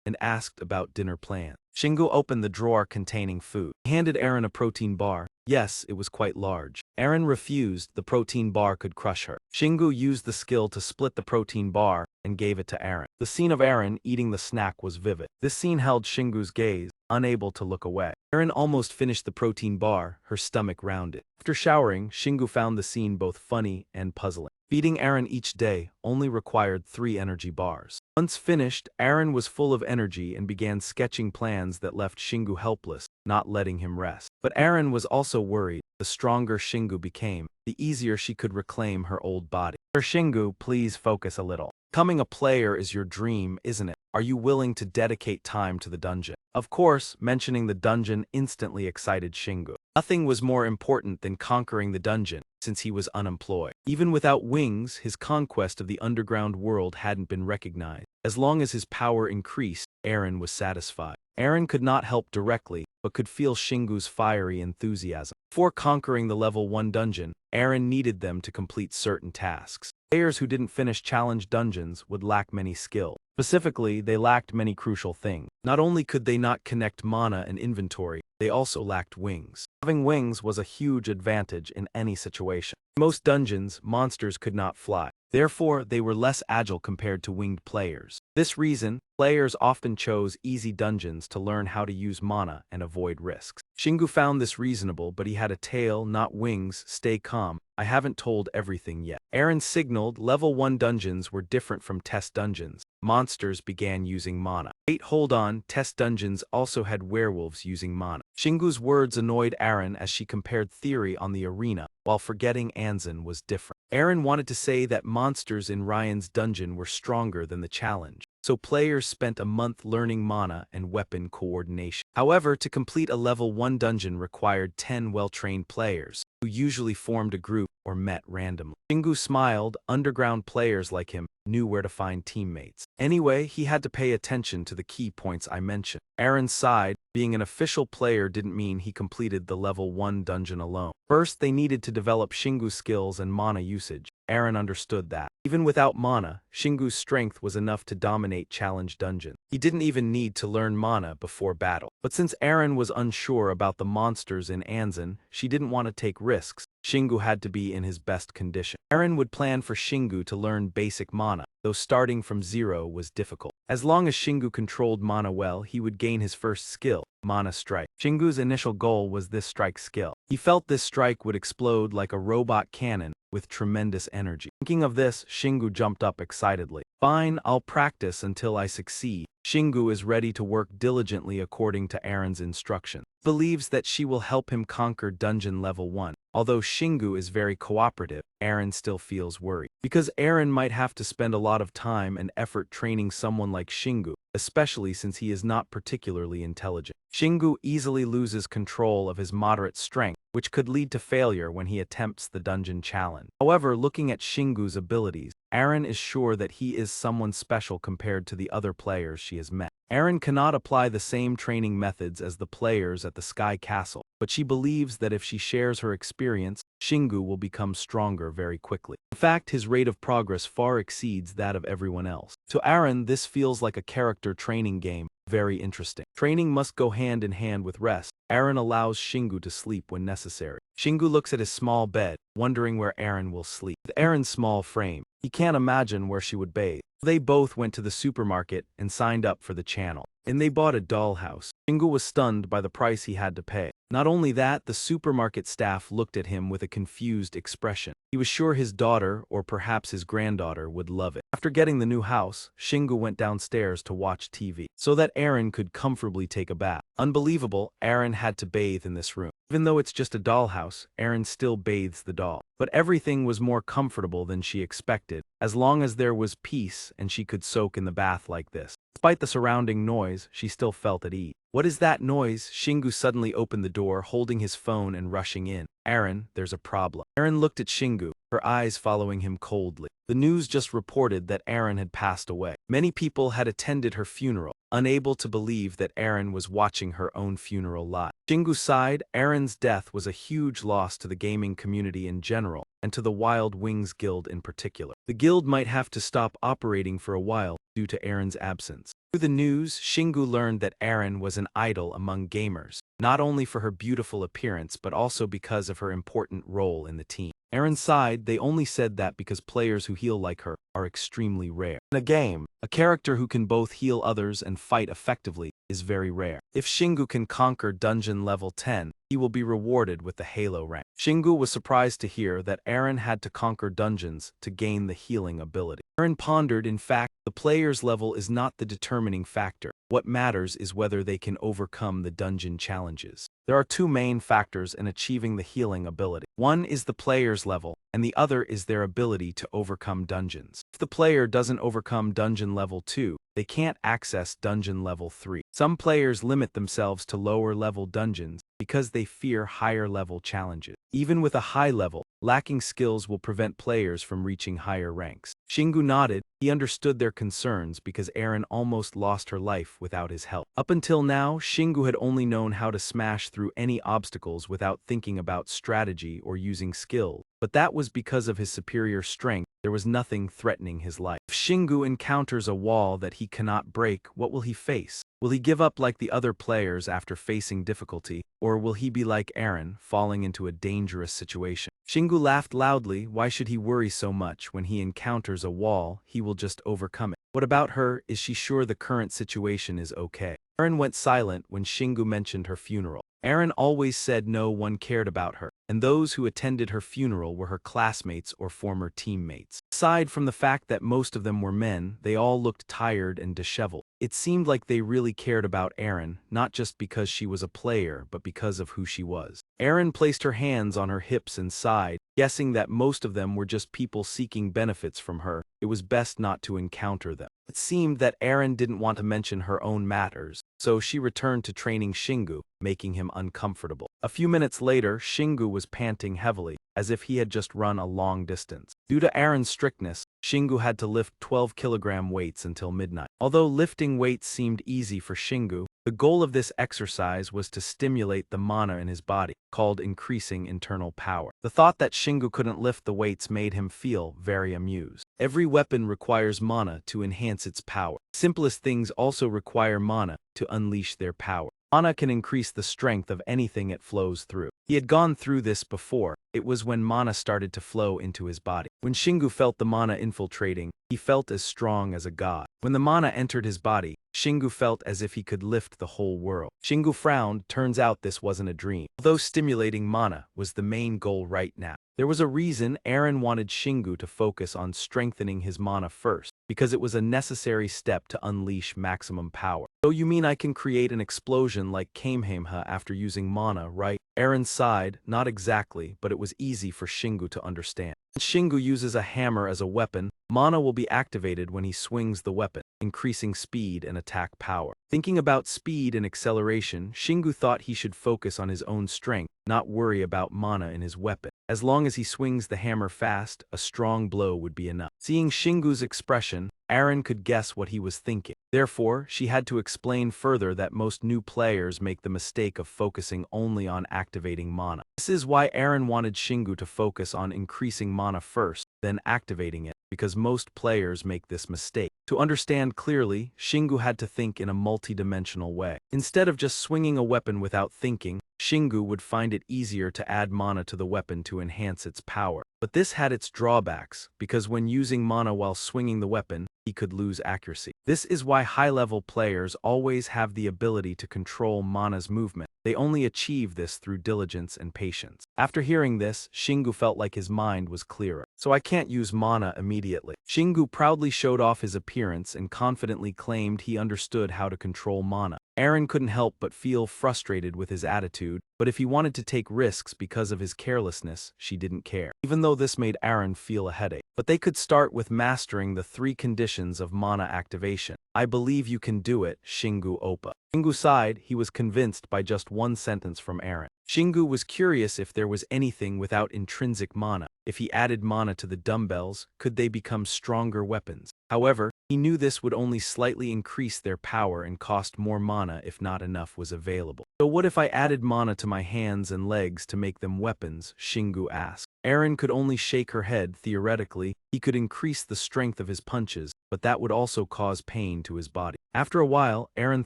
and asked about dinner plans. Shingu opened the drawer containing food. He handed Aaron a protein bar. Yes, it was quite large. Aaron refused, the protein bar could crush her. Shingu used the skill to split the protein bar and gave it to Aaron. The scene of Aaron eating the snack was vivid. This scene held Shingu's gaze, unable to look away. Aaron almost finished the protein bar, her stomach rounded. After showering, Shingu found the scene both funny and puzzling. Feeding Aaron each day only required 3 energy bars. Once finished, Aaron was full of energy and began sketching plans that left Shingu helpless, not letting him rest. But Aaron was also worried. The stronger Shingu became, the easier she could reclaim her old body. Shingu, please focus a little. Becoming a player is your dream, isn't it? Are you willing to dedicate time to the dungeon? Of course, mentioning the dungeon instantly excited Shingu. Nothing was more important than conquering the dungeon, since he was unemployed. Even without wings, his conquest of the underground world hadn't been recognized. As long as his power increased, Aaron was satisfied. Aaron could not help directly, but could feel Shingu's fiery enthusiasm. Before conquering the level 1 dungeon, Aaron needed them to complete certain tasks. Players who didn't finish challenge dungeons would lack many skills. Specifically, they lacked many crucial things. Not only could they not connect mana and inventory, they also lacked wings. Having wings was a huge advantage in any situation. In most dungeons, monsters could not fly. Therefore, they were less agile compared to winged players. For this reason, players often chose easy dungeons to learn how to use mana and avoid risks. Shingu found this reasonable, but he had a tail, not wings. Stay calm. I haven't told everything yet. Aaron signaled level 1 dungeons were different from test dungeons. Monsters began using mana. Wait, hold on, test dungeons also had werewolves using mana. Shingu's words annoyed Aaron as she compared theory on the arena, while forgetting Anzin was different. Aaron wanted to say that monsters in Ryan's dungeon were stronger than the challenge, so players spent a month learning mana and weapon coordination. However, to complete a level 1 dungeon required 10 well-trained players, who usually formed a group or met randomly. Shingu smiled. Underground players like him knew where to find teammates. Anyway, he had to pay attention to the key points I mentioned. Aaron sighed. Being an official player didn't mean he completed the level 1 dungeon alone. First, they needed to develop Shingu's skills and mana usage. Aaron understood that. Even without mana, Shingu's strength was enough to dominate challenge dungeons. He didn't even need to learn mana before battle. But since Aaron was unsure about the monsters in Anzin, she didn't want to take risks. Shingu had to be in his best condition. Aaron would plan for Shingu to learn basic mana, though starting from 0 was difficult. As long as Shingu controlled mana well, he would gain his first skill, Mana Strike. Shingu's initial goal was this strike skill. He felt this strike would explode like a robot cannon with tremendous energy. Thinking of this, Shingu jumped up excitedly. Fine, I'll practice until I succeed. Shingu is ready to work diligently according to Aaron's instruction. Believes that she will help him conquer dungeon level 1. Although Shingu is very cooperative, Aaron still feels worried. Because Aaron might have to spend a lot of time and effort training someone like Shingu, especially since he is not particularly intelligent. Shingu easily loses control of his moderate strength, which could lead to failure when he attempts the dungeon challenge. However, looking at Shingu's abilities, Aaron is sure that he is someone special compared to the other players she has met. Aaron cannot apply the same training methods as the players at the Sky Castle, but she believes that if she shares her experience, Shingu will become stronger very quickly. In fact, his rate of progress far exceeds that of everyone else. To Aaron, this feels like a character training game. Very interesting. Training must go hand in hand with rest. Aaron allows Shingu to sleep when necessary. Shingu looks at his small bed, wondering where Aaron will sleep. With Aaron's small frame, he can't imagine where she would bathe. They both went to the supermarket and signed up for the channel, and they bought a dollhouse. Shingu was stunned by the price he had to pay. Not only that, the supermarket staff looked at him with a confused expression. He was sure his daughter, or perhaps his granddaughter, would love it. After getting the new house, Shingu went downstairs to watch TV, so that Aaron could comfortably take a bath. Unbelievable, Aaron had to bathe in this room. Even though it's just a dollhouse, Aaron still bathes the doll. But everything was more comfortable than she expected, as long as there was peace and she could soak in the bath like this. Despite the surrounding noise, she still felt at ease. What is that noise? Shingu suddenly opened the door, holding his phone and rushing in. Aaron, there's a problem. Aaron looked at Shingu, her eyes following him coldly. The news just reported that Aaron had passed away. Many people had attended her funeral, unable to believe that Aaron was watching her own funeral live. Shingu sighed. Aaron's death was a huge loss to the gaming community in general, and to the Wild Wings Guild in particular. The guild might have to stop operating for a while due to Aaron's absence. Through the news, Shingu learned that Aaron was an idol among gamers, not only for her beautiful appearance but also because of her important role in the team. Aaron sighed. They only said that because players who heal like her are extremely rare. In a game, a character who can both heal others and fight effectively is very rare. If Shingu can conquer dungeon level 10, he will be rewarded with the Halo rank. Shingu was surprised to hear that Aaron had to conquer dungeons to gain the healing ability. Aaron pondered, in fact, the player's level is not the determining factor. What matters is whether they can overcome the dungeon challenges. There are two main factors in achieving the healing ability. One is the player's level, and the other is their ability to overcome dungeons. If the player doesn't overcome dungeon level 2, they can't access dungeon level 3. Some players limit themselves to lower-level dungeons because they fear higher-level challenges. Even with a high level, lacking skills will prevent players from reaching higher ranks. Shingu nodded. He understood their concerns because Aaron almost lost her life without his help. Up until now, Shingu had only known how to smash through any obstacles without thinking about strategy or using skill, but that was because of his superior strength. There was nothing threatening his life. If Shingu encounters a wall that he cannot break, what will he face? Will he give up like the other players after facing difficulty, or will he be like Aaron, falling into a dangerous situation? Shingu laughed loudly. Why should he worry so much? When he encounters a wall, he will just overcome it. What about her? Is she sure the current situation is okay? Aaron went silent when Shingu mentioned her funeral. Aaron always said no one cared about her, and those who attended her funeral were her classmates or former teammates. Aside from the fact that most of them were men, they all looked tired and disheveled. It seemed like they really cared about Aaron, not just because she was a player, but because of who she was. Aaron placed her hands on her hips and sighed, guessing that most of them were just people seeking benefits from her. It was best not to encounter them. It seemed that Aaron didn't want to mention her own matters, so she returned to training Shingu, making him uncomfortable. A few minutes later, Shingu was panting heavily, as if he had just run a long distance. Due to Aaron's strictness, Shingu had to lift 12-kilogram weights until midnight. Although lifting weights seemed easy for Shingu, the goal of this exercise was to stimulate the mana in his body, called increasing internal power. The thought that Shingu couldn't lift the weights made him feel very amused. Every weapon requires mana to enhance its power. Simplest things also require mana to unleash their power. Mana can increase the strength of anything it flows through. He had gone through this before. It was when mana started to flow into his body. When Shingu felt the mana infiltrating, he felt as strong as a god. When the mana entered his body, Shingu felt as if he could lift the whole world. Shingu frowned. Turns out this wasn't a dream. Although stimulating mana was the main goal right now, there was a reason Aaron wanted Shingu to focus on strengthening his mana first, because it was a necessary step to unleash maximum power. So you mean I can create an explosion like Kamehameha after using mana, right? Aaron sighed. Not exactly, but it was easy for Shingu to understand. When Shingu uses a hammer as a weapon, mana will be activated when he swings the weapon, increasing speed and attack power. Thinking about speed and acceleration, Shingu thought he should focus on his own strength, not worry about mana in his weapon. As long as he swings the hammer fast, a strong blow would be enough. Seeing Shingu's expression, Aaron could guess what he was thinking. Therefore, she had to explain further that most new players make the mistake of focusing only on activating mana. This is why Aaron wanted Shingu to focus on increasing mana first, then activating it, because most players make this mistake. To understand clearly, Shingu had to think in a multi-dimensional way. Instead of just swinging a weapon without thinking, Shingu would find it easier to add mana to the weapon to enhance its power. But this had its drawbacks, because when using mana while swinging the weapon, he could lose accuracy. This is why high-level players always have the ability to control mana's movement. They only achieve this through diligence and patience. After hearing this, Shingu felt like his mind was clearer. So I can't use mana immediately. Shingu proudly showed off his appearance and confidently claimed he understood how to control mana. Aaron couldn't help but feel frustrated with his attitude, but if he wanted to take risks because of his carelessness, she didn't care. Even though this made Aaron feel a headache. But they could start with mastering the 3 conditions of mana activation. I believe you can do it, Shingu Oppa. Shingu sighed. He was convinced by just one sentence from Aaron. Shingu was curious if there was anything without intrinsic mana. If he added mana to the dumbbells, could they become stronger weapons? However, He knew this would only slightly increase their power and cost more mana if not enough was available. So what if I added mana to my hands and legs to make them weapons? Shingu asked. Eren could only shake her head. Theoretically, he could increase the strength of his punches, but that would also cause pain to his body. After a while, Eren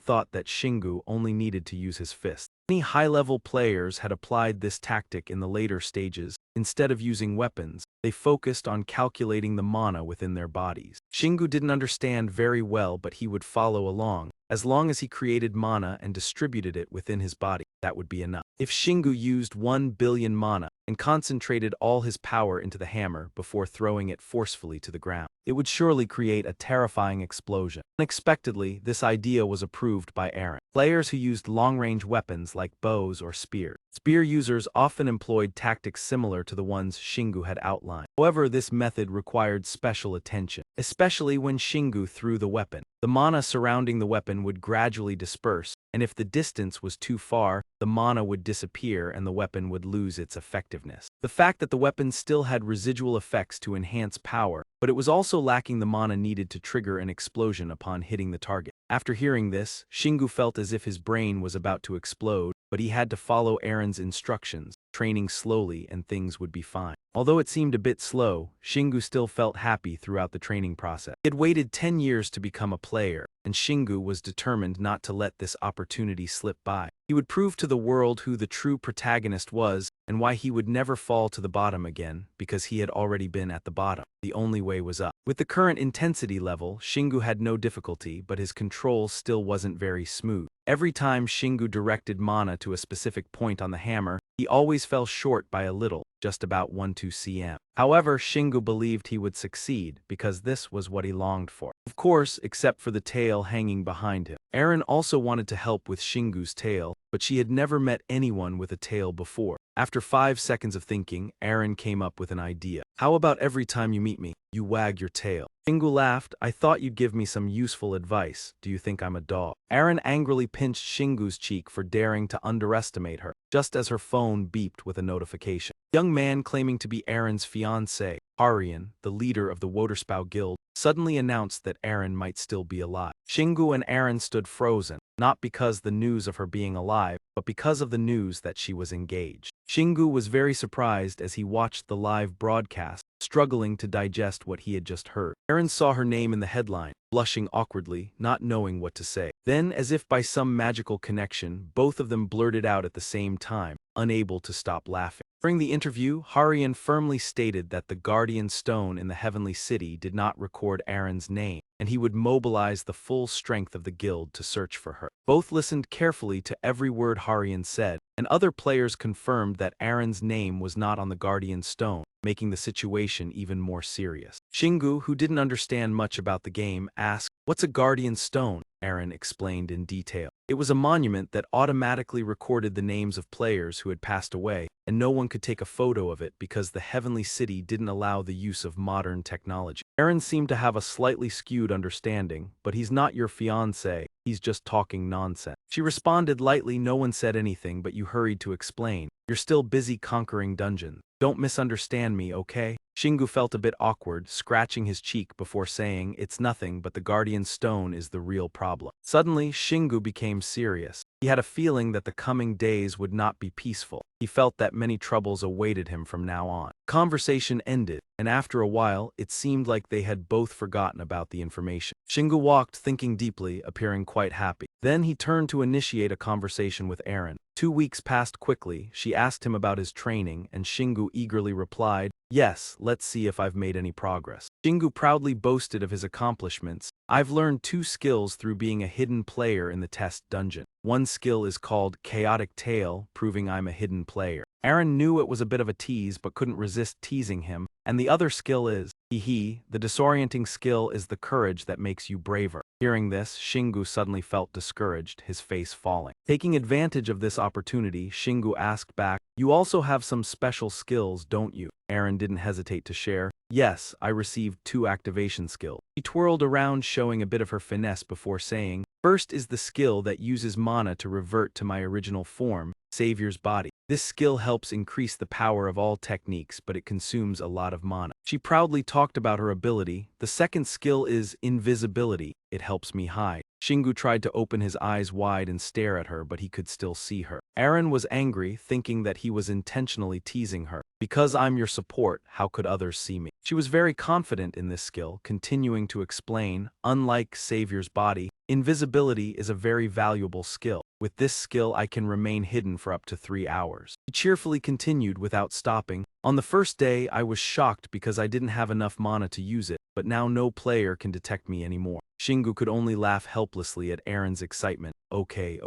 thought that Shingu only needed to use his fist. Many high-level players had applied this tactic in the later stages. Instead of using weapons, they focused on calculating the mana within their bodies. Shingu didn't understand very well, but he would follow along. As long as he created mana and distributed it within his body, that would be enough. If Shingu used 1 billion mana and concentrated all his power into the hammer before throwing it forcefully to the ground, it would surely create a terrifying explosion. Unexpectedly, this idea was approved by Eren. Players who used long-range weapons like bows or spears. Spear users often employed tactics similar to the ones Shingu had outlined. However, this method required special attention, especially when Shingu threw the weapon. The mana surrounding the weapon would gradually disperse, and if the distance was too far, the mana would disappear and the weapon would lose its effectiveness. The fact that the weapon still had residual effects to enhance power, but it was also lacking the mana needed to trigger an explosion upon hitting the target. After hearing this, Shingu felt as if his brain was about to explode, but he had to follow Eren's instructions, training slowly and things would be fine. Although it seemed a bit slow, Shingu still felt happy throughout the training process. He had waited 10 years to become a player, and Shingu was determined not to let this opportunity slip by. He would prove to the world who the true protagonist was and why he would never fall to the bottom again, because he had already been at the bottom. The only way was up. With the current intensity level, Shingu had no difficulty, but his control still wasn't very smooth. Every time Shingu directed mana to a specific point on the hammer, he always fell short by a little, just about 1-2 cm. However, Shingu believed he would succeed because this was what he longed for. Of course, except for the tail hanging behind him. Eren also wanted to help with Shingu's tail, but she had never met anyone with a tail before. After 5 seconds of thinking, Eren came up with an idea. How about every time you meet me, you wag your tail? Shingu laughed. I thought you'd give me some useful advice. Do you think I'm a dog? Eren angrily pinched Shingu's cheek for daring to underestimate her, just as her phone beeped with a notification. A young man claiming to be Eren's fiancé, Harian, the leader of the Waterspout Guild, suddenly announced that Eren might still be alive. Shingu and Eren stood frozen, not because the news of her being alive, but because of the news that she was engaged. Shingu was very surprised as he watched the live broadcast, struggling to digest what he had just heard. Eren saw her name in the headline, blushing awkwardly, not knowing what to say. Then, as if by some magical connection, both of them blurted out at the same time, unable to stop laughing. During the interview, Harian firmly stated that the Guardian Stone in the Heavenly City did not record Eren's name, and he would mobilize the full strength of the guild to search for her. Both listened carefully to every word Harian said, and other players confirmed that Eren's name was not on the Guardian Stone, making the situation even more serious. Shingu, who didn't understand much about the game, asked, "What's a Guardian Stone?" Eren explained in detail. It was a monument that automatically recorded the names of players who had passed away, and no one could take a photo of it because the Heavenly City didn't allow the use of modern technology. Eren seemed to have a slightly skewed understanding, but he's not your fiancé, he's just talking nonsense. She responded lightly. No one said anything, but you hurried to explain. You're still busy conquering dungeons. Don't misunderstand me, okay? Shingu felt a bit awkward, scratching his cheek before saying, "It's nothing, but the Guardian Stone is the real problem." Suddenly, Shingu became serious. He had a feeling that the coming days would not be peaceful. He felt that many troubles awaited him from now on. Conversation ended, and after a while, it seemed like they had both forgotten about the information. Shingu walked, thinking deeply, appearing quite happy. Then he turned to initiate a conversation with Eren. 2 weeks passed quickly. She asked him about his training, and Shingu eagerly replied, "Yes, let's see if I've made any progress." Shingu proudly boasted of his accomplishments. "I've learned 2 skills through being a hidden player in the test dungeon. One skill is called Chaotic Tail, proving I'm a hidden player." Eren knew it was a bit of a tease but couldn't resist teasing him. "And the other skill is, the disorienting skill is the courage that makes you braver." Hearing this, Shingu suddenly felt discouraged, his face falling. Taking advantage of this opportunity, Shingu asked back, "You also have some special skills, don't you?" Eren didn't hesitate to share. "Yes, I received 2 activation skills." She twirled around, showing a bit of her finesse before saying, "First is the skill that uses mana to revert to my original form, Savior's Body. This skill helps increase the power of all techniques, but it consumes a lot of mana." She proudly talked about her ability, The second skill is invisibility. It helps me hide. Shingu tried to open his eyes wide and stare at her, but he could still see her. Aaron was angry, thinking that he was intentionally teasing her. Because I'm your support, how could others see me? She was very confident in this skill, continuing to explain, unlike Savior's body, invisibility is a very valuable skill. With this skill I can remain hidden for up to 3 hours. He cheerfully continued without stopping. On the first day I was shocked because I didn't have enough mana to use it, but now no player can detect me anymore. Shingu could only laugh helplessly at Aaron's excitement. Okay.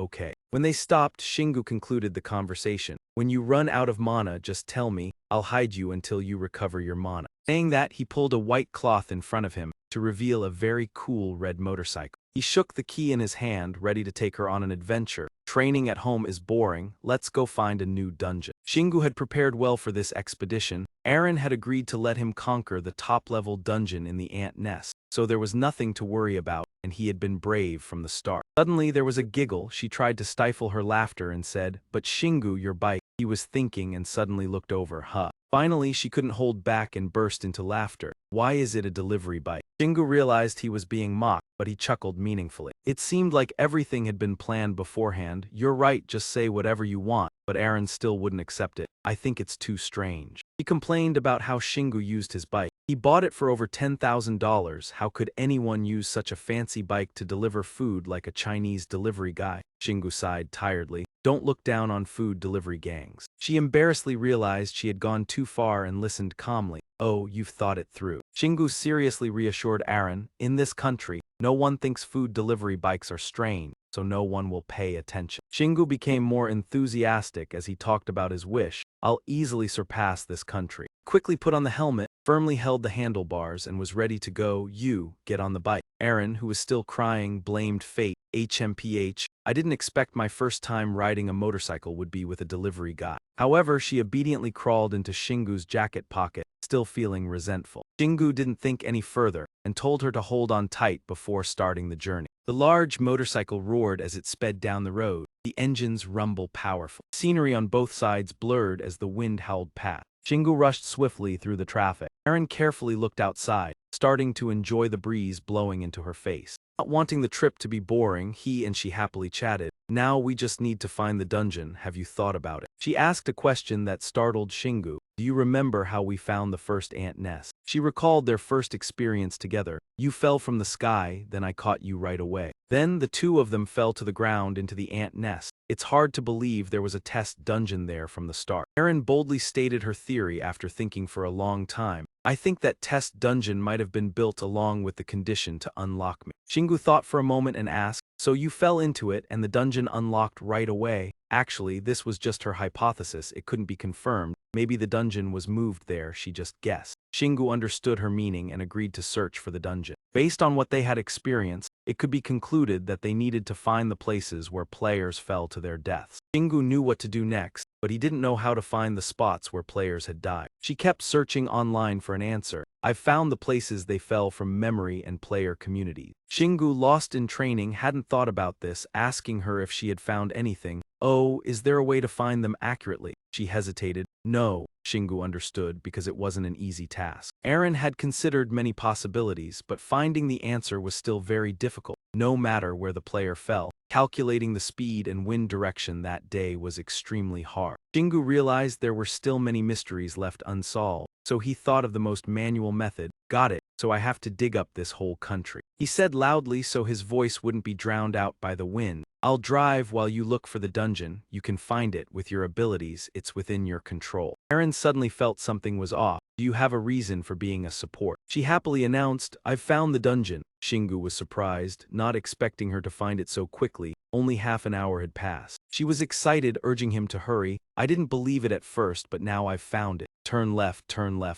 When they stopped, Shingu concluded the conversation. When you run out of mana, just tell me. I'll hide you until you recover your mana. Saying that, he pulled a white cloth in front of him to reveal a very cool red motorcycle. He shook the key in his hand, ready to take her on an adventure. Training at home is boring. Let's go find a new dungeon. Shingu had prepared well for this expedition. Aaron had agreed to let him conquer the top-level dungeon in the ant nest, so there was nothing to worry about, and he had been brave from the start. Suddenly there was a giggle. She tried to stifle her laughter and said, "But Shingu, your bike." He was thinking and suddenly looked over. Finally, she couldn't hold back and burst into laughter. Why is it a delivery bike? Shingu realized he was being mocked, but he chuckled meaningfully. It seemed like everything had been planned beforehand. You're right, just say whatever you want. But Aaron still wouldn't accept it. I think it's too strange. He complained about how Shingu used his bike. He bought it for over $10,000. How could anyone use such a fancy bike to deliver food like a Chinese delivery guy? Shingu sighed tiredly. Don't look down on food delivery gangs. She embarrassedly realized she had gone too far and listened calmly. Oh, you've thought it through. Shingu seriously reassured Aaron, in this country, no one thinks food delivery bikes are strange, so no one will pay attention. Shingu became more enthusiastic as he talked about his wish. I'll easily surpass this country. Quickly put on the helmet, firmly held the handlebars, and was ready to go. You, get on the bike. Aaron, who was still crying, blamed fate. HMPH, I didn't expect my first time riding a motorcycle would be with a delivery guy. However, she obediently crawled into Shingu's jacket pocket, still feeling resentful. Shingu didn't think any further, and told her to hold on tight before starting the journey. The large motorcycle roared as it sped down the road, the engines rumble powerful. Scenery on both sides blurred as the wind howled past. Shingu rushed swiftly through the traffic. Aaron carefully looked outside, starting to enjoy the breeze blowing into her face. Not wanting the trip to be boring, he and she happily chatted. Now we just need to find the dungeon. Have you thought about it? She asked a question that startled Shingu. Do you remember how we found the first ant nest? She recalled their first experience together. You fell from the sky, then I caught you right away. Then the two of them fell to the ground into the ant nest. It's hard to believe there was a test dungeon there from the start. Aaron boldly stated her theory after thinking for a long time. I think that test dungeon might have been built along with the condition to unlock me. Shingu thought for a moment and asked, so you fell into it and the dungeon unlocked right away? Actually, this was just her hypothesis. It couldn't be confirmed. Maybe the dungeon was moved there, she just guessed. Shingu understood her meaning and agreed to search for the dungeon. Based on what they had experienced, it could be concluded that they needed to find the places where players fell to their deaths. Shingu knew what to do next, but he didn't know how to find the spots where players had died. She kept searching online for an answer. I've found the places they fell from memory and player communities. Shingu, lost in training, hadn't thought about this, asking her if she had found anything. Oh, is there a way to find them accurately? She hesitated. No, Shingu understood because it wasn't an easy task. Aaron had considered many possibilities, but finding the answer was still very difficult. No matter where the player fell, calculating the speed and wind direction that day was extremely hard. Shingu realized there were still many mysteries left unsolved, so he thought of the most manual method. Got it, so I have to dig up this whole country. He said loudly so his voice wouldn't be drowned out by the wind. I'll drive while you look for the dungeon. You can find it with your abilities. It's within your control. Aaron suddenly felt something was off. Do you have a reason for being a support? She happily announced, I've found the dungeon. Shingu was surprised, not expecting her to find it so quickly. Only half an hour had passed. She was excited, urging him to hurry. I didn't believe it at first, but now I've found it. Turn left,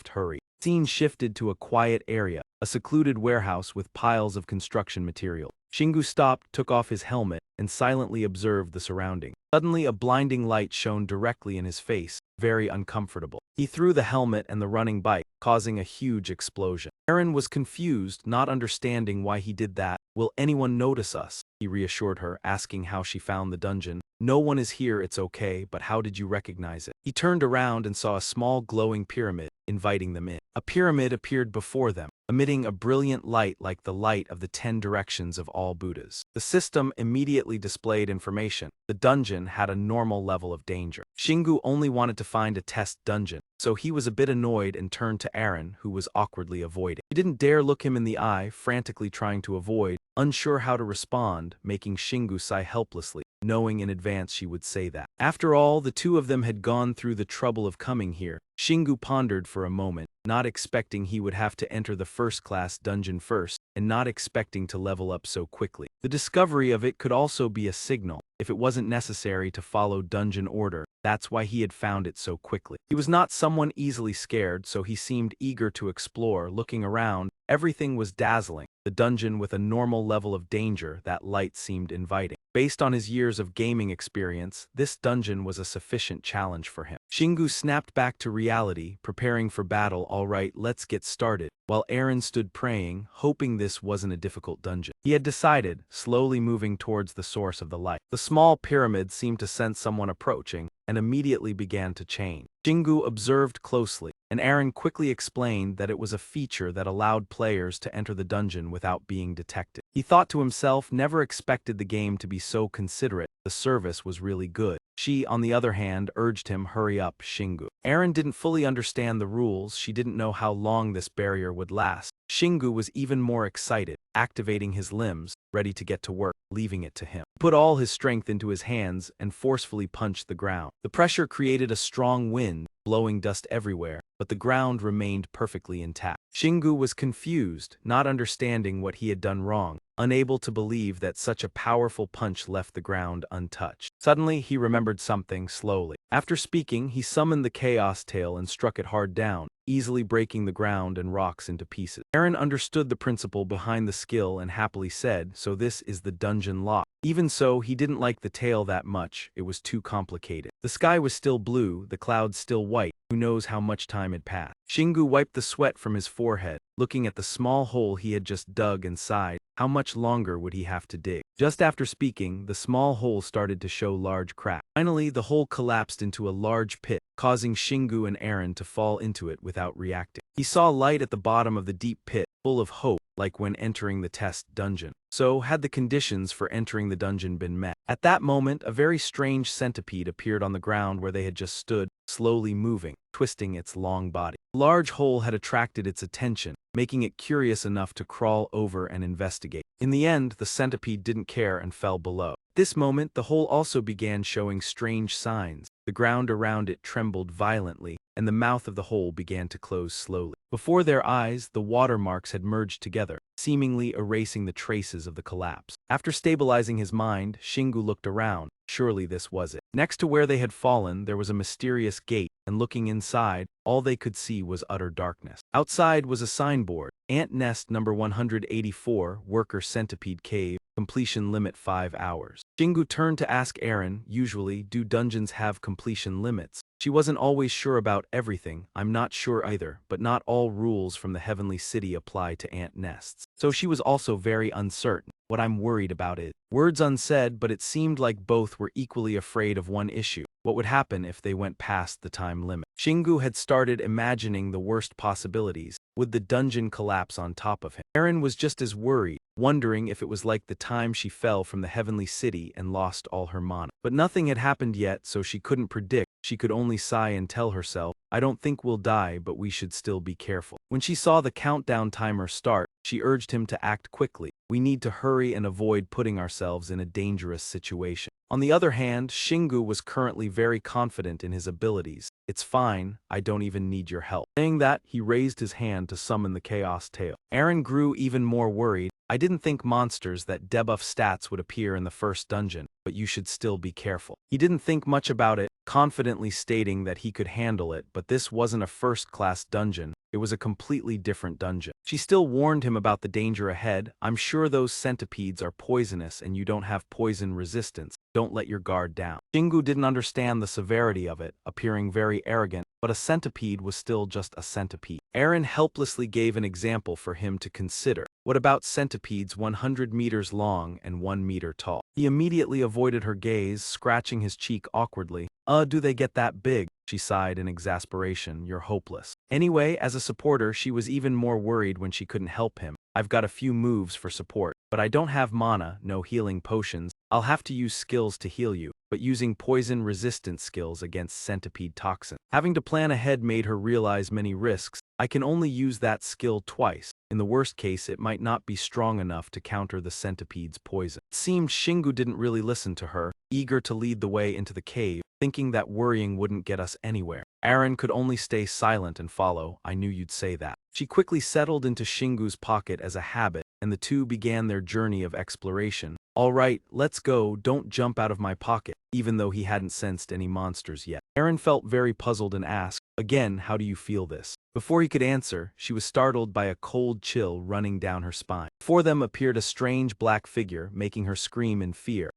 hurry. Scene shifted to a quiet area, a secluded warehouse with piles of construction material. Shingu stopped, took off his helmet, and silently observed the surrounding. Suddenly a blinding light shone directly in his face, very uncomfortable. He threw the helmet and the running bike, causing a huge explosion. Aaron was confused, not understanding why he did that. Will anyone notice us? He he reassured her, asking how she found the dungeon. No one is here, it's okay, but how did you recognize it? He turned around and saw a small glowing pyramid, inviting them in. A pyramid appeared before them, emitting a brilliant light like the light of the 10 directions of all Buddhas. The system immediately displayed information. The dungeon had a normal level of danger. Shingu only wanted to find a test dungeon, so he was a bit annoyed and turned to Aaron, who was awkwardly avoiding. He didn't dare look him in the eye, frantically trying to avoid, unsure how to respond, making Shingu sigh helplessly, knowing in advance she would say that. After all, the two of them had gone through the trouble of coming here. Shingu pondered for a moment, not expecting he would have to enter the first-class dungeon first, and not expecting to level up so quickly. The discovery of it could also be a signal. If it wasn't necessary to follow dungeon order, that's why he had found it so quickly. He was not someone easily scared, so he seemed eager to explore. Looking around, everything was dazzling. The dungeon with a normal level of danger, that light seemed inviting. Based on his years of gaming experience, this dungeon was a sufficient challenge for him. Shingu snapped back to reality, preparing for battle. All right, let's get started. While Aaron stood praying, hoping this wasn't a difficult dungeon. He had decided, slowly moving towards the source of the light. The small pyramid seemed to sense someone approaching, and immediately began to change. Shingu observed closely, and Aaron quickly explained that it was a feature that allowed players to enter the dungeon without being detected. He thought to himself, never expected the game to be so considerate. The service was really good. She, on the other hand, urged him, hurry up, Shingu. Aaron didn't fully understand the rules. She didn't know how long this barrier would last. Shingu was even more excited, activating his limbs, ready to get to work, leaving it to him. He put all his strength into his hands and forcefully punched the ground. The pressure created a strong wind, blowing dust everywhere, but the ground remained perfectly intact. Shingu was confused, not understanding what he had done wrong, unable to believe that such a powerful punch left the ground untouched. Suddenly, he remembered something slowly. After speaking, he summoned the chaos tail and struck it hard down, easily breaking the ground and rocks into pieces. Aaron understood the principle behind the skill and happily said, so this is the dungeon lock. Even so, he didn't like the tail that much. It was too complicated. The sky was still blue, the clouds still white. Who knows how much time had passed? Shingu wiped the sweat from his forehead, looking at the small hole he had just dug and sighed. How much longer would he have to dig? Just after speaking, the small hole started to show large cracks. Finally, the hole collapsed into a large pit, causing Shingu and Aaron to fall into it without reacting. He saw light at the bottom of the deep pit, full of hope, like when entering the test dungeon. So, had the conditions for entering the dungeon been met? At that moment, a very strange centipede appeared on the ground where they had just stood, slowly moving, twisting its long body. A large hole had attracted its attention, making it curious enough to crawl over and investigate. In the end, the centipede didn't care and fell below. At this moment, the hole also began showing strange signs. The ground around it trembled violently, and the mouth of the hole began to close slowly. Before their eyes, the watermarks had merged together, seemingly erasing the traces of the collapse. After stabilizing his mind, Shingu looked around. Surely this was it. Next to where they had fallen, there was a mysterious gate, and looking inside, all they could see was utter darkness. Outside was a signboard, Ant Nest number 184, Worker Centipede Cave, completion limit 5 hours. Shingu turned to ask Aaron, usually, do dungeons have completion limits? She wasn't always sure about everything. I'm not sure either, but not all rules from the Heavenly City apply to ant nests. So she was also very uncertain. What I'm worried about is, words unsaid, but it seemed like both were equally afraid of one issue. What would happen if they went past the time limit? Shingu had started imagining the worst possibilities. Would the dungeon collapse on top of him? Aaron was just as worried, wondering if it was like the time she fell from the Heavenly City and lost all her mana. But nothing had happened yet, so she couldn't predict. She could only sigh and tell herself, I don't think we'll die, but we should still be careful. When she saw the countdown timer start, she urged him to act quickly. We need to hurry and avoid putting ourselves in a dangerous situation. On the other hand, Shingu was currently very confident in his abilities. It's fine, I don't even need your help. Saying that, he raised his hand to summon the Chaos Tail. Aaron grew even more worried. I didn't think monsters that debuff stats would appear in the first dungeon, but you should still be careful. He didn't think much about it, confidently stating that he could handle it, but this wasn't a first-class dungeon. It was a completely different dungeon. She still warned him about the danger ahead. I'm sure those centipedes are poisonous and you don't have poison resistance. Don't let your guard down. Shingu didn't understand the severity of it, appearing very arrogant, but a centipede was still just a centipede. Aaron helplessly gave an example for him to consider. What about centipedes 100 meters long and 1 meter tall? He immediately avoided her gaze, scratching his cheek awkwardly. Do they get that big? She sighed in exasperation. You're hopeless. Anyway, as a supporter, she was even more worried when she couldn't help him. I've got a few moves for support, but I don't have mana, no healing potions. I'll have to use skills to heal you, but using poison-resistant skills against centipede toxin. Having to plan ahead made her realize many risks. I can only use that skill twice. In the worst case, it might not be strong enough to counter the centipede's poison. It seemed Shingu didn't really listen to her, eager to lead the way into the cave, thinking that worrying wouldn't get us anywhere. Aaron could only stay silent and follow. I knew you'd say that. She quickly settled into Shingu's pocket as a habit, and the two began their journey of exploration. All right, let's go, don't jump out of my pocket, even though he hadn't sensed any monsters yet. Aaron felt very puzzled and asked, again, how do you feel this? Before he could answer, she was startled by a cold chill running down her spine. Before them appeared a strange black figure, making her scream in fear.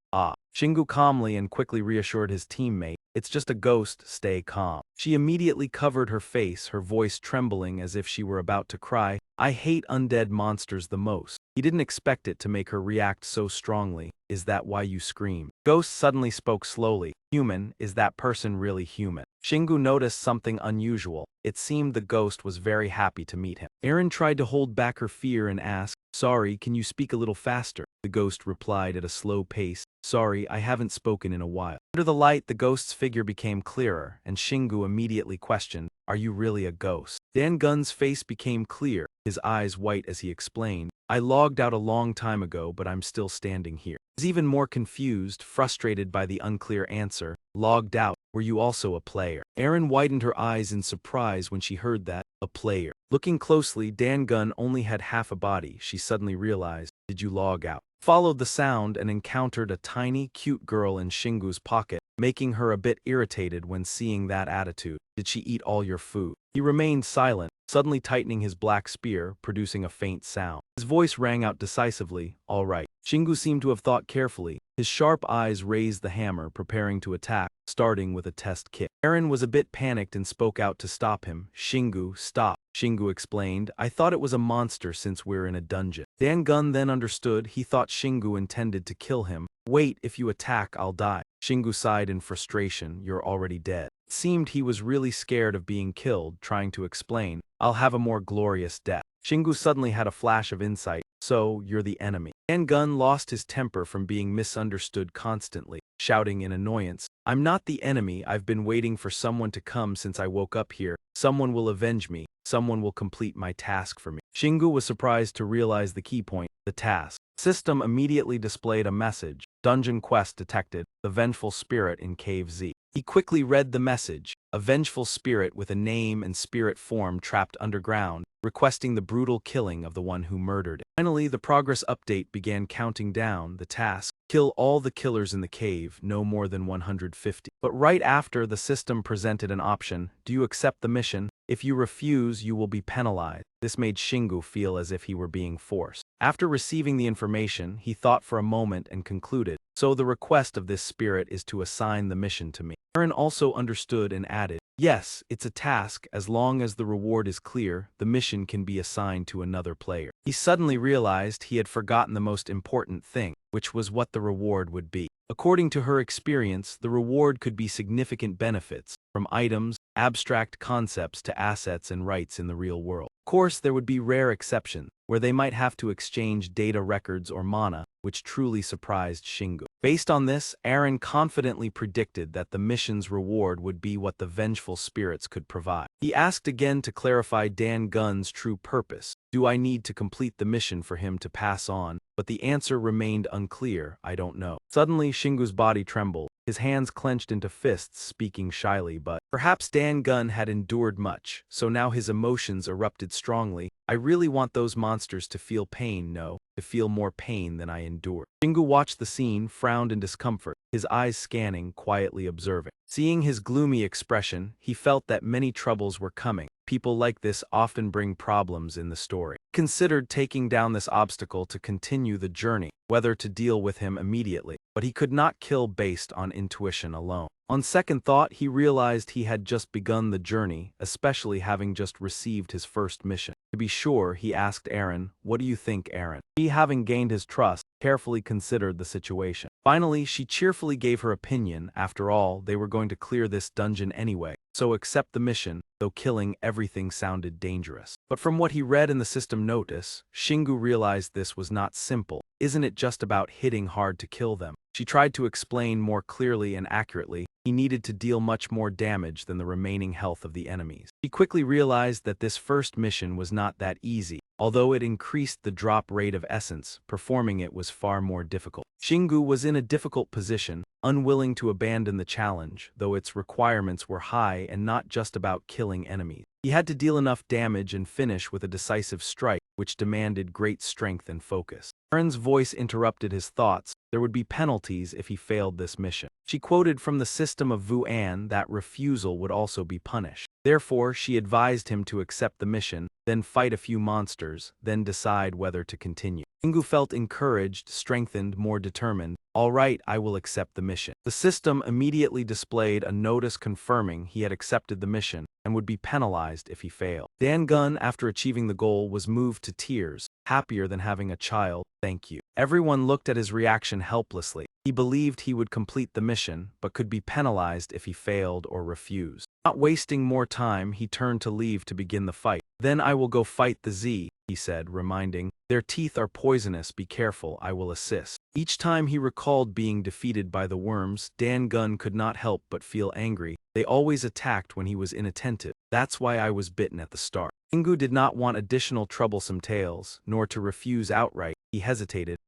Shingu calmly and quickly reassured his teammate, it's just a ghost, stay calm. She immediately covered her face, her voice trembling as if she were about to cry. I hate undead monsters the most. He didn't expect it to make her react so strongly. Is that why you scream? Ghost suddenly spoke slowly. Human, is that person really human? Shingu noticed something unusual. It seemed the ghost was very happy to meet him. Aaron tried to hold back her fear and asked, sorry, can you speak a little faster? The ghost replied at a slow pace, sorry, I haven't spoken in a while. Under the light, the ghost's figure became clearer, and Shingu immediately questioned, are you really a ghost? Dan Gun's face became clear, his eyes white as he explained, I logged out a long time ago, but I'm still standing here. He was even more confused, frustrated by the unclear answer. Logged out, were you also a player? Aaron widened her eyes in surprise when she heard that, a player. Looking closely, Dan Gun only had half a body. She suddenly realized, did you log out? Followed the sound and encountered a tiny, cute girl in Shingu's pocket, making her a bit irritated when seeing that attitude. Did she eat all your food? He remained silent, suddenly tightening his black spear, producing a faint sound. His voice rang out decisively, all right. Shingu seemed to have thought carefully. His sharp eyes raised the hammer, preparing to attack, starting with a test kick. Aaron was a bit panicked and spoke out to stop him. Shingu, stop. Shingu explained, I thought it was a monster since we're in a dungeon. Dan Gun then understood. He thought Shingu intended to kill him. Wait, if you attack, I'll die. Shingu sighed in frustration, you're already dead. It seemed he was really scared of being killed, trying to explain, I'll have a more glorious death. Shingu suddenly had a flash of insight. So, you're the enemy. Dan Gun lost his temper from being misunderstood constantly, shouting in annoyance, I'm not the enemy, I've been waiting for someone to come since I woke up here. Someone will avenge me. Someone will complete my task for me. Shingu was surprised to realize the key point, the task. System immediately displayed a message. Dungeon quest detected, the vengeful spirit in Cave Z. He quickly read the message, a vengeful spirit with a name and spirit form trapped underground, requesting the brutal killing of the one who murdered it. Finally, the progress update began counting down the task. Kill all the killers in the cave, no more than 150. But right after, the system presented an option. Do you accept the mission? If you refuse, you will be penalized. This made Shingu feel as if he were being forced. After receiving the information, he thought for a moment and concluded, so the request of this spirit is to assign the mission to me. Aaron also understood and added, yes, it's a task. As long as the reward is clear, the mission can be assigned to another player. He suddenly realized he had forgotten the most important thing, which was what the reward would be. According to her experience, the reward could be significant benefits, from items, abstract concepts to assets and rights in the real world. Of course, there would be rare exceptions, where they might have to exchange data records or mana, which truly surprised Shingu. Based on this, Aaron confidently predicted that the mission's reward would be what the vengeful spirits could provide. He asked again to clarify Dan Gun's true purpose. Do I need to complete the mission for him to pass on? But the answer remained unclear. I don't know. Suddenly, Shingu's body trembled. His hands clenched into fists, speaking shyly, but perhaps Dan Gun had endured much, so now his emotions erupted strongly. I really want those monsters to feel pain, no, to feel more pain than I endured. Shingu watched the scene, frowned in discomfort, his eyes scanning, quietly observing. Seeing his gloomy expression, he felt that many troubles were coming. People like this often bring problems in the story. He considered taking down this obstacle to continue the journey. whether to deal with him immediately, but he could not kill based on intuition alone. On second thought, he realized he had just begun the journey, especially having just received his first mission. To be sure, he asked Aaron, "What do you think, Aaron?" She, having gained his trust, carefully considered the situation. Finally, she cheerfully gave her opinion. After all, they were going to clear this dungeon anyway, so accept the mission, though killing everything sounded dangerous. But from what he read in the system notice, Shingu realized this was not simple. Isn't it just about hitting hard to kill them? She tried to explain more clearly and accurately. He needed to deal much more damage than the remaining health of the enemies. He quickly realized that this first mission was not that easy. Although it increased the drop rate of essence, performing it was far more difficult. Shingu was in a difficult position, unwilling to abandon the challenge, though its requirements were high and not just about killing enemies. He had to deal enough damage and finish with a decisive strike, which demanded great strength and focus. Aaron's voice interrupted his thoughts. There would be penalties if he failed this mission. She quoted from the system of Vu An that refusal would also be punished. Therefore, she advised him to accept the mission, then fight a few monsters, then decide whether to continue. Shingu felt encouraged, strengthened, more determined. "All right, I will accept the mission." The system immediately displayed a notice confirming he had accepted the mission and would be penalized if he failed. Dan Gun, after achieving the goal, was moved to tears, happier than having a child. "Thank you." Everyone looked at his reaction helplessly. He believed he would complete the mission, but could be penalized if he failed or refused. Not wasting more time, he turned to leave to begin the fight. "Then I will go fight the Z," he said, reminding, "Their teeth are poisonous, be careful, I will assist." Each time he recalled being defeated by the worms, Dan Gun could not help but feel angry. They always attacked when he was inattentive. "That's why I was bitten at the start." Shingu did not want additional troublesome tales, nor to refuse outright. He hesitated.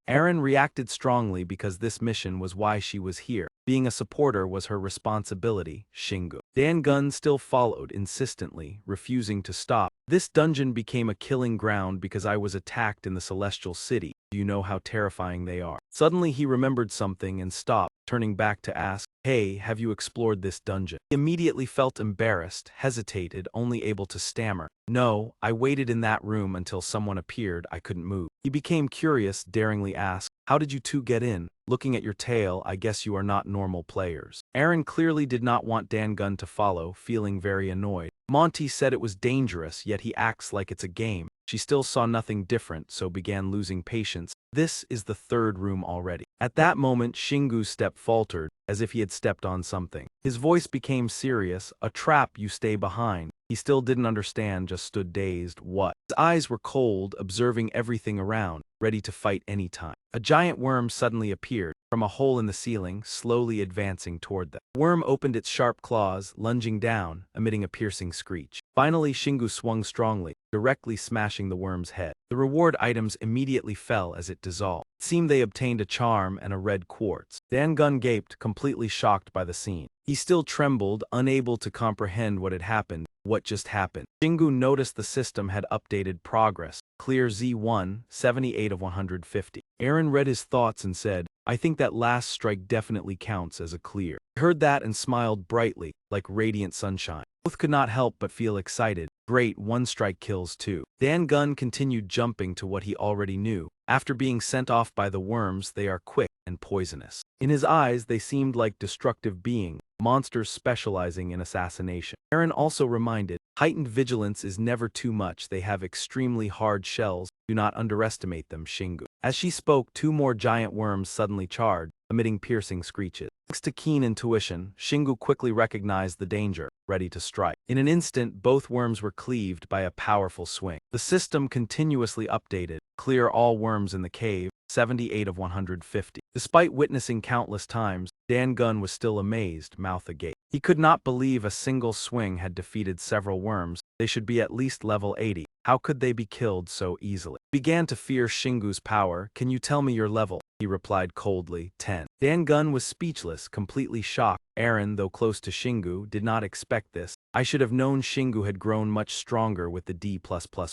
Aaron reacted strongly because this mission was why she was here. Being a supporter was her responsibility, Shingu. Dan Gun still followed insistently, refusing to stop. "This dungeon became a killing ground because I was attacked in the Celestial City. Do you know how terrifying they are?" Suddenly he remembered something and stopped, turning back to ask, "Hey, have you explored this dungeon?" He immediately felt embarrassed, hesitated, only able to stammer, "No, I waited in that room until someone appeared. I couldn't move." He became curious, daringly asked, "How did you two get in? Looking at your tail, I guess you are not normal players." Aaron clearly did not want Dan Gun to follow, feeling very annoyed. Monty said it was dangerous, yet he acts like it's a game. She still saw nothing different, so began losing patience. "This is the third room already." At that moment, Shingu's step faltered, as if he had stepped on something. His voice became serious. "A trap, you stay behind." He still didn't understand, just stood dazed. "What?" His eyes were cold, observing everything around, ready to fight any time. A giant worm suddenly appeared from a hole in the ceiling, slowly advancing toward them. The worm opened its sharp claws, lunging down, emitting a piercing screech. Finally, Shingu swung strongly, directly smashing the worm's head. The reward items immediately fell as it dissolved. It seemed they obtained a charm and a red quartz. Dan Gun gaped, completely shocked by the scene. He still trembled, unable to comprehend what had happened. What just happened? Shingu noticed the system had updated progress. Clear Z1, 78 of 150. Aaron read his thoughts and said, "I think that last strike definitely counts as a clear." He heard that and smiled brightly, like radiant sunshine. Both could not help but feel excited. "Great, one strike kills two." Dan Gun continued jumping to what he already knew. After being sent off by the worms, they are quick and poisonous. In his eyes, they seemed like destructive beings, monsters specializing in assassination. Aaron also reminded, "Heightened vigilance is never too much. They have extremely hard shells. Do not underestimate them, Shingu." As she spoke, two more giant worms suddenly charged, emitting piercing screeches. Thanks to keen intuition, Shingu quickly recognized the danger, ready to strike. In an instant, both worms were cleaved by a powerful swing. The system continuously updated. Clear all worms in the cave, 78 of 150. Despite witnessing countless times, Dan Gun was still amazed, mouth agape. He could not believe a single swing had defeated several worms. They should be at least level 80. How could they be killed so easily? He began to fear Shingu's power. "Can you tell me your level?" He replied coldly, 10. Dan Gun was speechless, completely shocked. Aaron, though close to Shingu, did not expect this. I should have known Shingu had grown much stronger with the D++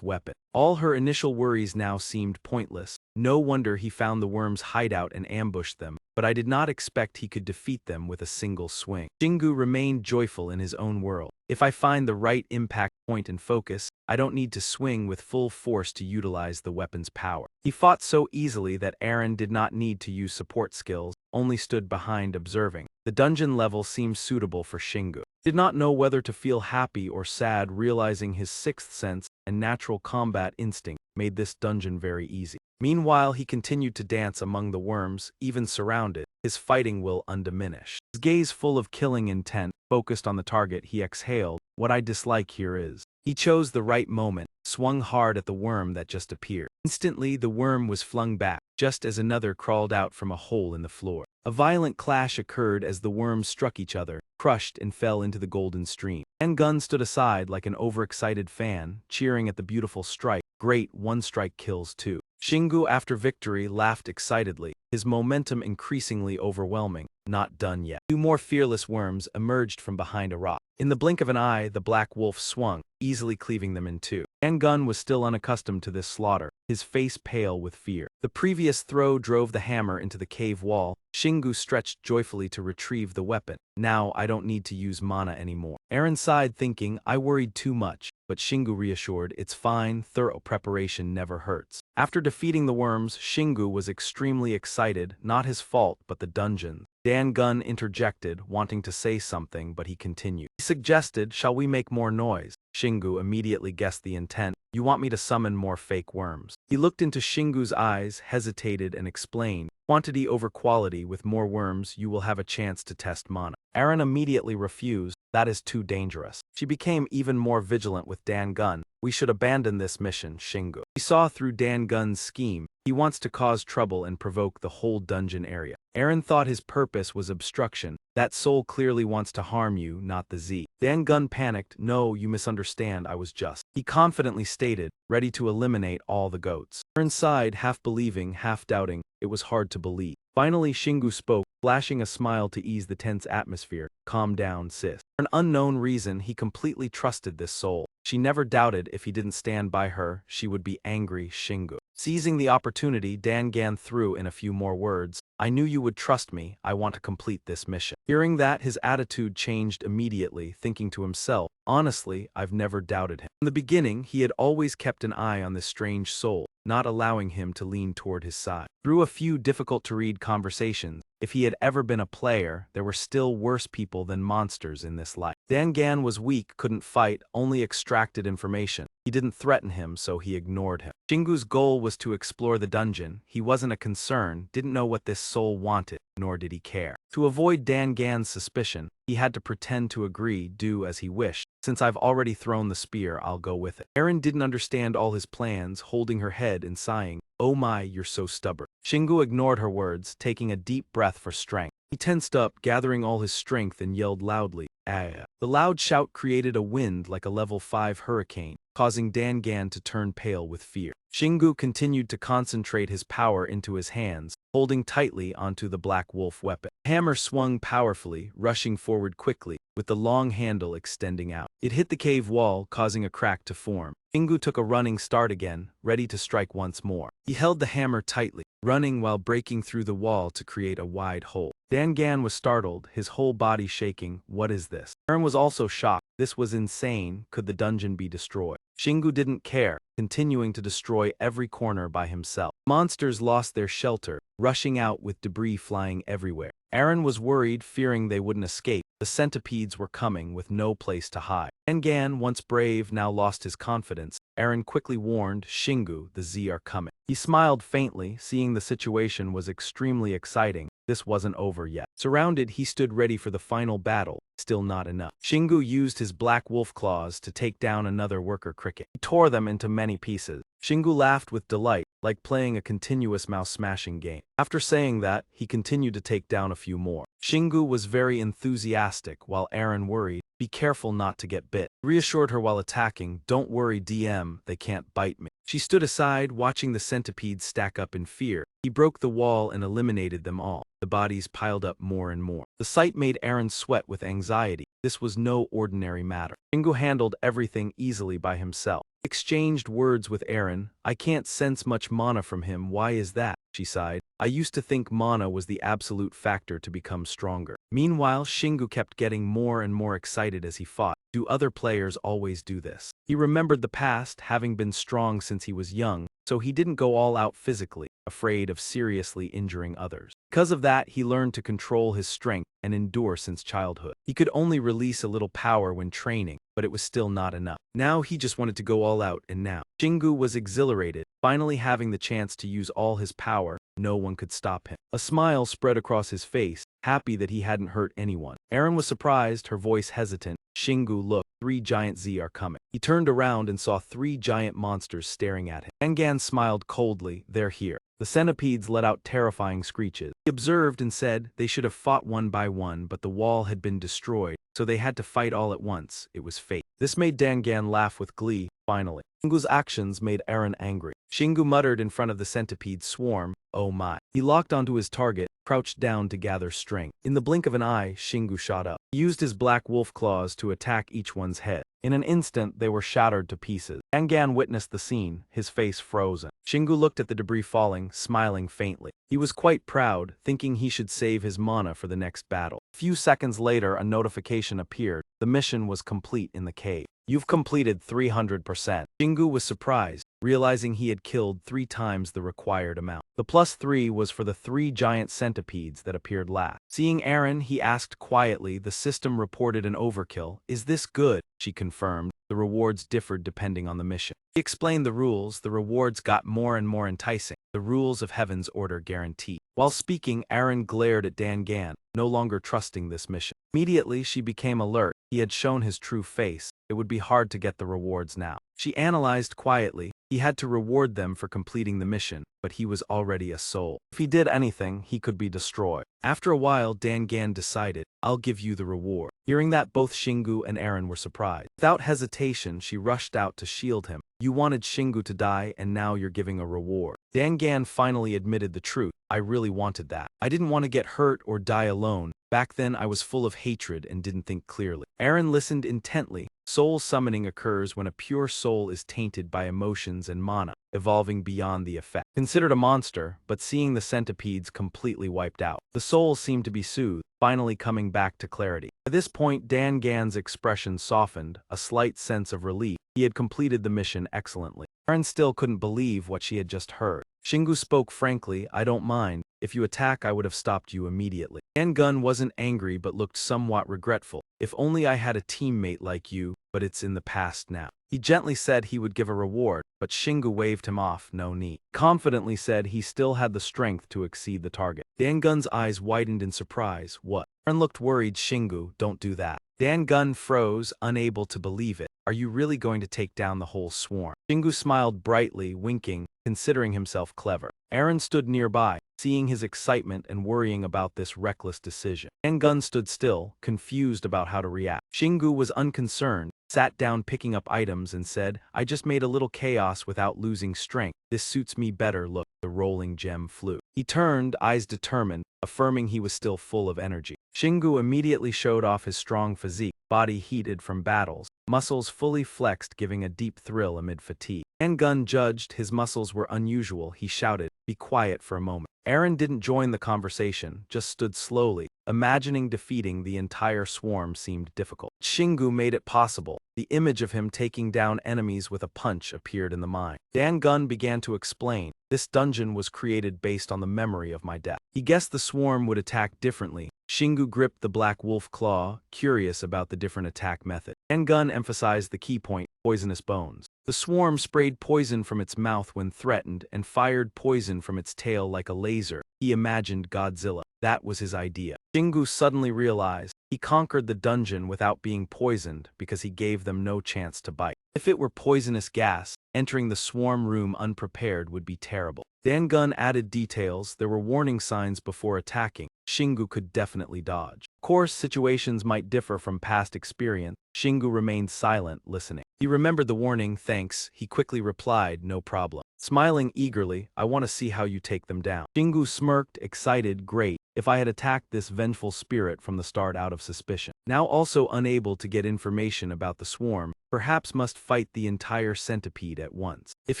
weapon. All her initial worries now seemed pointless. No wonder he found the worms' hideout and ambushed them, but I did not expect he could defeat them with a single swing. Shingu remained joyful in his own world. If I find the right impact point and focus, I don't need to swing with full force to utilize the weapon's power. He fought so easily that Eren did not need to use support skills, only stood behind observing. The dungeon level seemed suitable for Shingu. He did not know whether to feel happy or sad, realizing his sixth sense and natural combat instinct made this dungeon very easy. Meanwhile, he continued to dance among the worms, even surrounded, his fighting will undiminished. His gaze full of killing intent, focused on the target, he exhaled, "What I dislike here is." He chose the right moment, swung hard at the worm that just appeared. Instantly, the worm was flung back, just as another crawled out from a hole in the floor. A violent clash occurred as the worms struck each other, crushed and fell into the golden stream. Gun stood aside like an overexcited fan, cheering at the beautiful strike. Great, one strike kills two. Shingu, after victory, laughed excitedly, his momentum increasingly overwhelming. Not done yet. Two more fearless worms emerged from behind a rock. In the blink of an eye, the black wolf swung, easily cleaving them in two. Gun was still unaccustomed to this slaughter, his face pale with fear. The previous throw drove the hammer into the cave wall. Shingu stretched joyfully to retrieve the weapon. Now I don't need to use mana anymore. Eren sighed, thinking, I worried too much, but Shingu reassured, it's fine, thorough preparation never hurts. After defeating the worms, Shingu was extremely excited, not his fault but the dungeon. Gun interjected, wanting to say something, but he continued. He suggested, shall we make more noise? Shingu immediately guessed the intent. You want me to summon more fake worms? He looked into Shingu's eyes, hesitated, and explained, quantity over quality, with more worms you will have a chance to test mana. Eren immediately refused, that is too dangerous. She became even more vigilant with Gun. We should abandon this mission, Shingu. He saw through Gun's scheme. He wants to cause trouble and provoke the whole dungeon area. Eren thought his purpose was obstruction. That soul clearly wants to harm you, not the Z. Gun panicked, no, you misunderstand, I was just. He confidently stated, ready to eliminate all the goats. Eren sighed, half believing, half doubting. It was hard to believe. Finally, Shingu spoke, flashing a smile to ease the tense atmosphere. Calm down, sis. For an unknown reason, he completely trusted this soul. She never doubted if he didn't stand by her, she would be angry. Shingu. Seizing the opportunity, Gun threw in a few more words. I knew you would trust me, I want to complete this mission. Hearing that, his attitude changed immediately, thinking to himself, honestly, I've never doubted him. In the beginning, he had always kept an eye on this strange soul, not allowing him to lean toward his side. Through a few difficult-to-read conversations, if he had ever been a player, there were still worse people than monsters in this life. Gun was weak, couldn't fight, only extracted information. He didn't threaten him, so he ignored him. Shingu's goal was to explore the dungeon. He wasn't a concern, didn't know what this soul wanted, nor did he care. To avoid Gun's suspicion, he had to pretend to agree, do as he wished. Since I've already thrown the spear, I'll go with it. Eren didn't understand all his plans, holding her head and sighing, oh my, you're so stubborn. Shingu ignored her words, taking a deep breath for strength. He tensed up, gathering all his strength, and yelled loudly, ah. The loud shout created a wind like a level 5 hurricane, causing Gun to turn pale with fear. Shingu continued to concentrate his power into his hands, holding tightly onto the black wolf weapon. The hammer swung powerfully, rushing forward quickly, with the long handle extending out. It hit the cave wall, causing a crack to form. Shingu took a running start again, ready to strike once more. He held the hammer tightly, running while breaking through the wall to create a wide hole. Gun was startled, his whole body shaking. What is this? Eren was also shocked. This was insane. Could the dungeon be destroyed? Shingu didn't care, continuing to destroy every corner by himself. Monsters lost their shelter, rushing out with debris flying everywhere. Eren was worried, fearing they wouldn't escape. The centipedes were coming with no place to hide. Gun, once brave, now lost his confidence. Eren quickly warned, Shingu, the Z are coming. He smiled faintly, seeing the situation was extremely exciting. This wasn't over yet. Surrounded, he stood ready for the final battle. Still not enough. Shingu used his black wolf claws to take down another worker cricket. He tore them into many pieces. Shingu laughed with delight, like playing a continuous mouse-smashing game. After saying that, he continued to take down a few more. Shingu was very enthusiastic, while Eren worried, be careful not to get bit. He reassured her while attacking, don't worry DM, they can't bite me. She stood aside, watching the centipedes stack up in fear. He broke the wall and eliminated them all. The bodies piled up more and more. The sight made Eren sweat with anxiety. This was no ordinary matter. Shingu handled everything easily by himself. Exchanged words with Eren. I can't sense much mana from him, why is that? She sighed. I used to think mana was the absolute factor to become stronger. Meanwhile, Shingu kept getting more and more excited as he fought. Do other players always do this? He remembered the past, having been strong since he was young, so he didn't go all out physically, afraid of seriously injuring others. Because of that, he learned to control his strength and endure since childhood. He could only release a little power when training, but it was still not enough. Now he just wanted to go all out, and now Shingu was exhilarated, finally having the chance to use all his power. No one could stop him. A smile spread across his face, happy that he hadn't hurt anyone. Eren was surprised, her voice hesitant. Shingu, look, 3 giant Z are coming. He turned around and saw 3 giant monsters staring at him. Dangan smiled coldly, they're here. The centipedes let out terrifying screeches. He observed and said they should have fought one by one, but the wall had been destroyed, so they had to fight all at once. It was fate. This made Dangan laugh with glee, finally. Shingu's actions made Eren angry. Shingu muttered in front of the centipede swarm, oh my. He locked onto his target, crouched down to gather strength. In the blink of an eye, Shingu shot up. He used his black wolf claws to attack each one's head. In an instant, they were shattered to pieces. Dangan witnessed the scene, his face frozen. Shingu looked at the debris falling, smiling faintly. He was quite proud, thinking he should save his mana for the next battle. A few seconds later, a notification appeared. The mission was complete in the cave. You've completed 300%. Shingu was surprised, realizing he had killed 3 times the required amount. The +3 was for the 3 giant centipedes that appeared last. Seeing Eren, he asked quietly, the system reported an overkill. Is this good? She confirmed. The rewards differed depending on the mission. He explained the rules. The rewards got more and more enticing. The rules of Heaven's order guaranteed. While speaking, Eren glared at Dangan, no longer trusting this mission. Immediately, she became alert. He had shown his true face. It would be hard to get the rewards now. She analyzed quietly. He had to reward them for completing the mission, but he was already a soul. If he did anything, he could be destroyed. After a while, Dangan decided, I'll give you the reward. Hearing that, both Shingu and Eren were surprised. Without hesitation, she rushed out to shield him. You wanted Shingu to die, and now you're giving a reward. Dangan finally admitted the truth. I really wanted that. I didn't want to get hurt or die alone. Back then, I was full of hatred and didn't think clearly. Eren listened intently. Soul summoning occurs when a pure soul is tainted by emotions and mana, evolving beyond the effect. Considered a monster, but seeing the centipedes completely wiped out. The soul seemed to be soothed, finally coming back to clarity. At this point, Dangan's expression softened, a slight sense of relief. He had completed the mission excellently. Eren still couldn't believe what she had just heard. Shingu spoke frankly, I don't mind. If you attack, I would have stopped you immediately. Dangan wasn't angry but looked somewhat regretful. If only I had a teammate like you, but it's in the past now. He gently said he would give a reward, but Shingu waved him off, no need. Confidently said he still had the strength to exceed the target. Dangan's eyes widened in surprise. What? Eren looked worried. Shingu, don't do that. Dangan froze, unable to believe it. Are you really going to take down the whole swarm? Shingu smiled brightly, winking, considering himself clever. Eren stood nearby, seeing his excitement and worrying about this reckless decision. Dangan stood still, confused about how to react. Shingu was unconcerned, sat down picking up items and said, I just made a little chaos without losing strength. This suits me better. Look, the rolling gem flew. He turned, eyes determined, affirming he was still full of energy. Shingu immediately showed off his strong physique, body heated from battles, muscles fully flexed, giving a deep thrill amid fatigue. Dangan judged his muscles were unusual. He shouted, be quiet for a moment. Eren didn't join the conversation, just stood slowly. Imagining defeating the entire swarm seemed difficult. Shingu made it possible. The image of him taking down enemies with a punch appeared in the mind. Dangan began to explain. This dungeon was created based on the memory of my death. He guessed the swarm would attack differently. Shingu gripped the black wolf claw, curious about the different attack method. Dangan emphasized the key point, poisonous bones. The swarm sprayed poison from its mouth when threatened and fired poison from its tail like a laser. He imagined Godzilla. That was his idea. Shingu suddenly realized he conquered the dungeon without being poisoned because he gave them no chance to bite. If it were poisonous gas, entering the swarm room unprepared would be terrible. Dangan added details. There were warning signs before attacking. Shingu could definitely dodge. Of course, situations might differ from past experience. Shingu remained silent, listening. He remembered the warning. Thanks, he quickly replied, no problem. Smiling eagerly, I want to see how you take them down. Shingu smirked, excited, great. If I had attacked this vengeful spirit from the start out of suspicion. Now also unable to get information about the swarm, perhaps must fight the entire centipede at once. If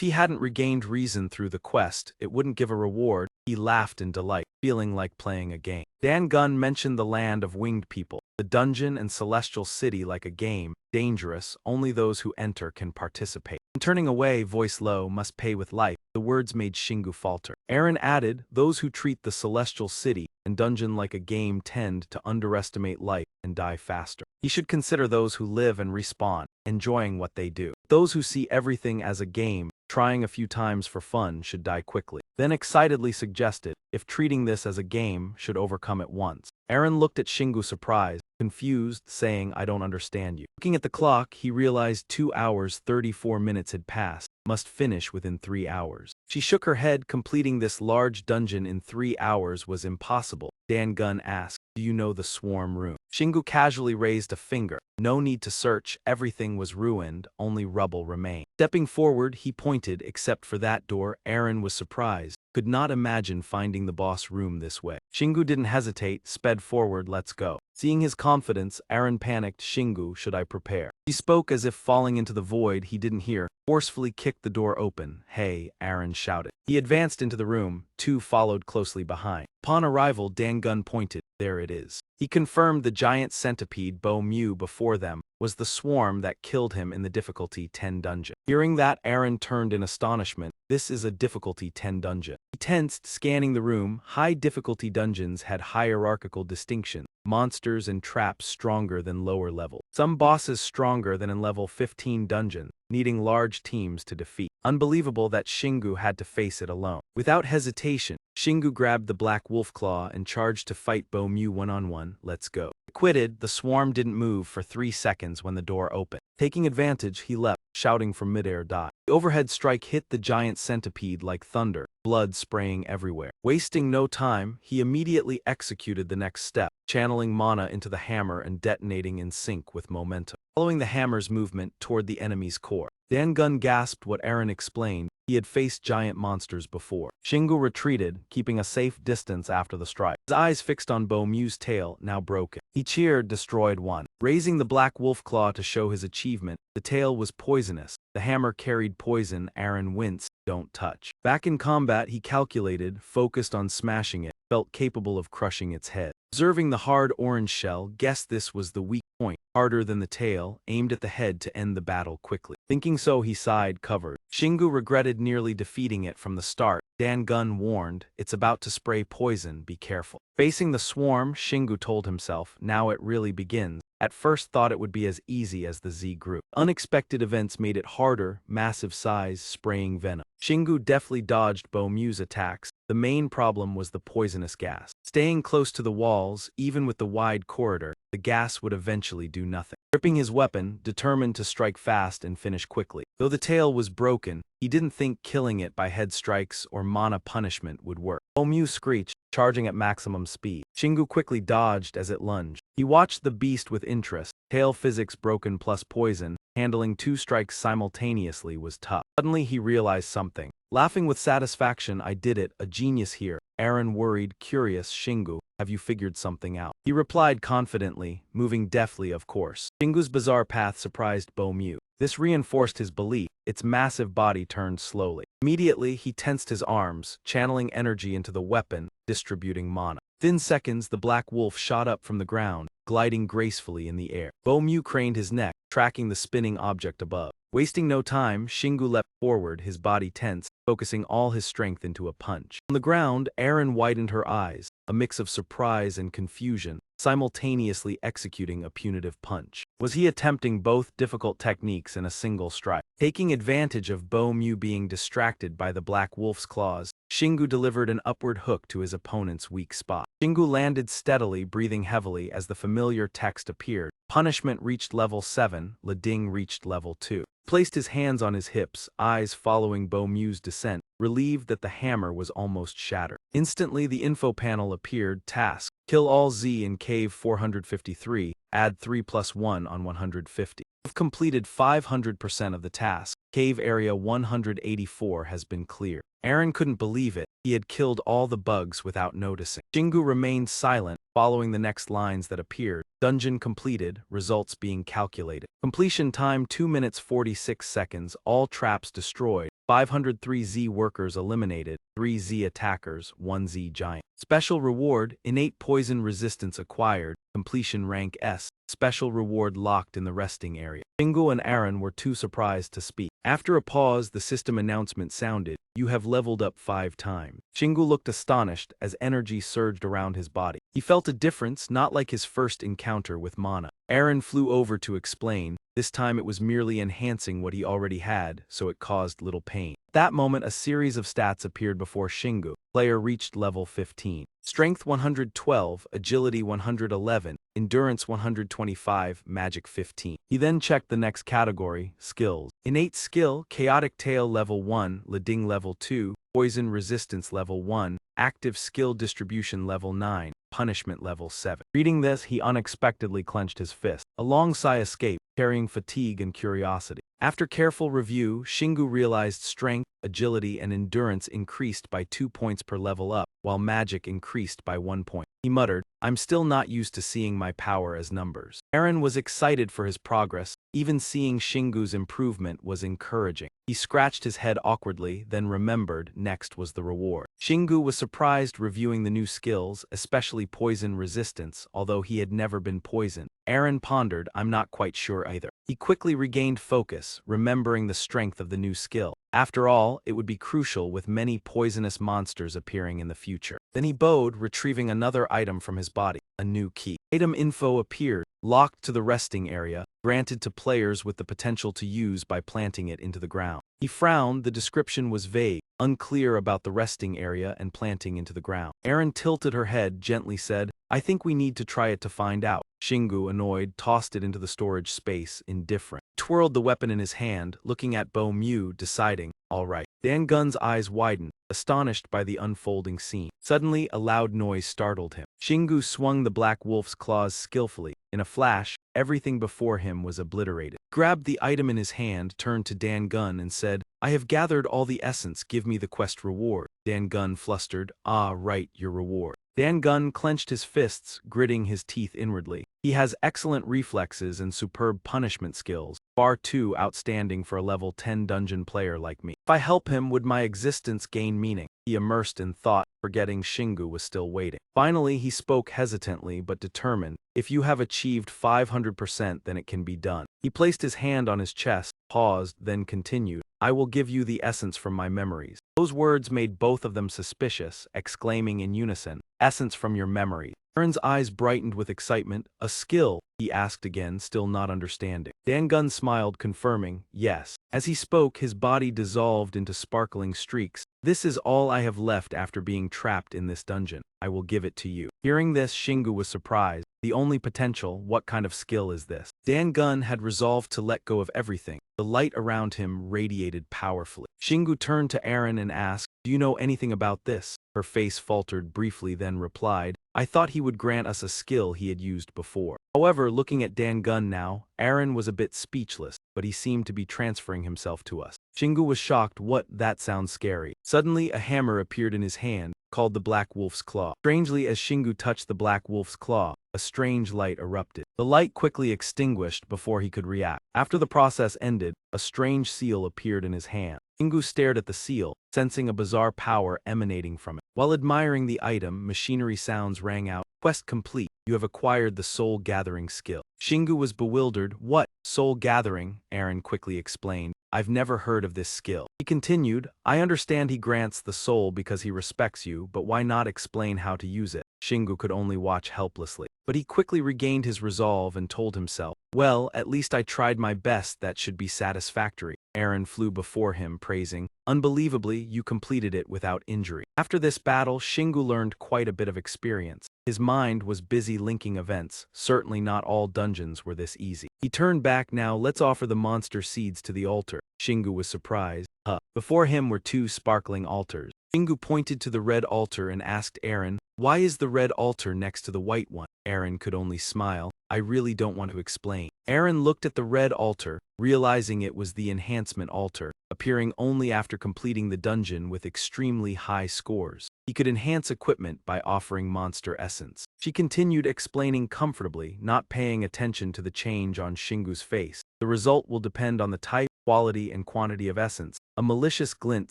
he hadn't regained reason through the quest, it wouldn't give a reward. He laughed in delight, feeling like playing a game. Dan Gunn mentioned the land of winged people, the dungeon and celestial city like a game, dangerous, only those who enter can participate. And turning away, voice low, must pay with life. The words made Shingu falter. Aaron added, those who treat the celestial city and dungeon like a game tend to underestimate life and die faster. He should consider those who live and respawn, enjoying what they do. Those who see everything as a game, trying a few times for fun, should die quickly. Then excitedly suggested, if treating this as a game, should overcome at once. Aaron looked at Shingu surprised, confused, saying, I don't understand you. Looking at the clock, he realized 2 hours 34 minutes had passed. Must finish within 3 hours. She shook her head. Completing this large dungeon in 3 hours was impossible. Dan Gunn asked, do you know the swarm room? Shingu casually raised a finger. No need to search, everything was ruined, only rubble remained. Stepping forward, he pointed. Except for that door, Aaron was surprised. Could not imagine finding the boss room this way. Shingu didn't hesitate, sped forward, let's go. Seeing his confidence, Aaron panicked, Shingu, should I prepare? He spoke as if falling into the void he didn't hear, forcefully kicked the door open. Hey, Aaron shouted. He advanced into the room, two followed closely behind. Upon arrival, Dan Gunn pointed, there it is. He confirmed the giant centipede Bo Mew before them was the swarm that killed him in the difficulty 10 dungeon. Hearing that, Aaron turned in astonishment. This is a difficulty 10 dungeon. He tensed, scanning the room. High difficulty dungeons had hierarchical distinction. Monsters and traps stronger than lower level. Some bosses stronger than in level 15 dungeon, needing large teams to defeat. Unbelievable that Shingu had to face it alone. Without hesitation, Shingu grabbed the black wolf claw and charged to fight Bo Mew one-on-one. Let's go. Acquitted, the swarm didn't move for 3 seconds when the door opened. Taking advantage, he leapt, shouting from midair, die. The overhead strike hit the giant centipede like thunder, blood spraying everywhere. Wasting no time, he immediately executed the next step, channeling mana into the hammer and detonating in sync with momentum. Following the hammer's movement toward the enemy's core, Dan Gunn gasped what Aaron explained. He had faced giant monsters before. Shingu retreated, keeping a safe distance after the strike. His eyes fixed on Bo Mew's tail, now broken. He cheered, destroyed one. Raising the black wolf claw to show his achievement, the tail was poisonous. The hammer carried poison. Aaron winced. Don't touch. Back in combat, he calculated, focused on smashing it, felt capable of crushing its head. Observing the hard orange shell, guessed this was the weak point, harder than the tail, aimed at the head to end the battle quickly. Thinking so, he sighed, covered. Shingu regretted nearly defeating it from the start. Dan Gunn warned, it's about to spray poison, be careful. Facing the swarm, Shingu told himself, now it really begins. At first thought it would be as easy as the Z group. Unexpected events made it harder, massive size, spraying venom. Shingu deftly dodged Bo Mew's attacks. The main problem was the poisonous gas. Staying close to the walls, even with the wide corridor, the gas would eventually do nothing. Gripping his weapon, determined to strike fast and finish quickly. Though the tail was broken, he didn't think killing it by head strikes or mana punishment would work. Bo Mew screeched, charging at maximum speed. Shingu quickly dodged as it lunged. He watched the beast with interest. Tail physics broken plus poison, handling 2 strikes simultaneously was tough. Suddenly he realized something. Laughing with satisfaction, I did it, a genius here. Aaron worried, curious, Shingu, have you figured something out? He replied confidently, moving deftly of course. Shingu's bizarre path surprised Bo Mew. This reinforced his belief. Its massive body turned slowly. Immediately, he tensed his arms, channeling energy into the weapon, distributing mana. Within seconds, the black wolf shot up from the ground, gliding gracefully in the air. Bo Mew craned his neck, tracking the spinning object above. Wasting no time, Shingu leapt forward, his body tense, focusing all his strength into a punch. On the ground, Aaron widened her eyes, a mix of surprise and confusion, simultaneously executing a punitive punch. Was he attempting both difficult techniques in a single strike? Taking advantage of Bo Mew being distracted by the black wolf's claws, Shingu delivered an upward hook to his opponent's weak spot. Shingu landed steadily, breathing heavily as the familiar text appeared. Punishment reached level 7, Lading reached level 2. Placed his hands on his hips, eyes following Bo Mew's descent, relieved that the hammer was almost shattered. Instantly the info panel appeared, task, kill all Z in cave 453, add 3+1 on 150. You've completed 500% of the task. Cave area 184 has been cleared. Aaron couldn't believe it. He had killed all the bugs without noticing. Shingu remained silent, following the next lines that appeared. Dungeon completed, results being calculated. Completion time 2 minutes 46 seconds, all traps destroyed. 503Z workers eliminated, 3Z attackers, 1Z giant. Special reward, innate poison resistance acquired, completion rank S. Special reward locked in the resting area. Shingu and Aaron were too surprised to speak. After a pause, the system announcement sounded, "You have leveled up 5 times." Shingu looked astonished as energy surged around his body. He felt a difference, not like his first encounter with mana. Aaron flew over to explain. This time it was merely enhancing what he already had, so it caused little pain. At that moment, a series of stats appeared before Shingu. Player reached level 15. Strength 112, Agility 111, Endurance 125, Magic 15. He then checked the next category, Skills. Innate Skill, Chaotic Tail level 1, Lading level 2, Poison Resistance level 1, Active Skill Distribution level 9, Punishment level 7. Reading this, he unexpectedly clenched his fist. A long sigh escaped, carrying fatigue and curiosity. After careful review, Shingu realized strength, agility, and endurance increased by 2 points per level up, while magic increased by 1 point. He muttered, "I'm still not used to seeing my power as numbers." Aaron was excited for his progress. Even seeing Shingu's improvement was encouraging. He scratched his head awkwardly, then remembered next was the reward. Shingu was surprised reviewing the new skills, especially poison resistance, although he had never been poisoned. Aaron pondered, "I'm not quite sure either." He quickly regained focus, remembering the strength of the new skill. After all, it would be crucial with many poisonous monsters appearing in the future. Then he bowed, retrieving another item from his body, a new key. Item info appeared, locked to the resting area, granted to players with the potential to use by planting it into the ground. He frowned, the description was vague, unclear about the resting area and planting into the ground. Aaron tilted her head, gently said, "I think we need to try it to find out." Shingu, annoyed, tossed it into the storage space, indifferent. He twirled the weapon in his hand, looking at Bo Mew, deciding, "All right." Dan Gun's eyes widened, astonished by the unfolding scene. Suddenly, a loud noise startled him. Shingu swung the black wolf's claws skillfully. In a flash, everything before him was obliterated. He grabbed the item in his hand, turned to Dan Gun and said, "I have gathered all the essence, give me the quest reward." Dan Gun flustered, "Ah, right, your reward." Dan Gun clenched his fists, gritting his teeth inwardly. He has excellent reflexes and superb punishment skills, far too outstanding for a level 10 dungeon player like me. If I help him, would my existence gain meaning? He immersed in thought, forgetting Shingu was still waiting. Finally, he spoke hesitantly but determined, "If you have achieved 500%, then it can be done." He placed his hand on his chest, paused, then continued, "I will give you the essence from my memories." Those words made both of them suspicious, exclaiming in unison, "Essence from your memory." Aaron's eyes brightened with excitement. "A skill?" he asked again, still not understanding. Dan Gun smiled, confirming, "Yes." As he spoke, his body dissolved into sparkling streaks. "This is all I have left after being trapped in this dungeon. I will give it to you." Hearing this, Shingu was surprised. The only potential, what kind of skill is this? Dan Gun had resolved to let go of everything. The light around him radiated powerfully. Shingu turned to Aaron and asked, "Do you know anything about this?" Her face faltered briefly, then replied, "I thought he would grant us a skill he had used before." However, looking at Dan Gun now, Aaron was a bit speechless, but he seemed to be transferring himself to us. Shingu was shocked. "What? That sounds scary." Suddenly, a hammer appeared in his hand, called the Black Wolf's Claw. Strangely, as Shingu touched the Black Wolf's Claw, a strange light erupted. The light quickly extinguished before he could react. After the process ended, a strange seal appeared in his hand. Shingu stared at the seal, sensing a bizarre power emanating from it. While admiring the item, machinery sounds rang out. "Quest complete. You have acquired the Soul Gathering skill." Shingu was bewildered. "What? Soul Gathering?" Aaron quickly explained. "I've never heard of this skill." He continued, "I understand he grants the soul because he respects you, but why not explain how to use it?" Shingu could only watch helplessly. But he quickly regained his resolve and told himself, "Well, at least I tried my best, that should be satisfactory." Aaron flew before him, praising, "Unbelievably, you completed it without injury." After this battle, Shingu learned quite a bit of experience. His mind was busy linking events. Certainly not all dungeons were this easy. He turned back. "Now let's offer the monster seeds to the altar." Shingu was surprised. Before him were two sparkling altars. Shingu pointed to the red altar and asked Aaron, "Why is the red altar next to the white one?" Aaron could only smile. "I really don't want to explain." Aaron looked at the red altar, realizing it was the enhancement altar, appearing only after completing the dungeon with extremely high scores. He could enhance equipment by offering monster essence. She continued explaining comfortably, not paying attention to the change on Shingu's face. The result will depend on the type, quality, and quantity of essence. A malicious glint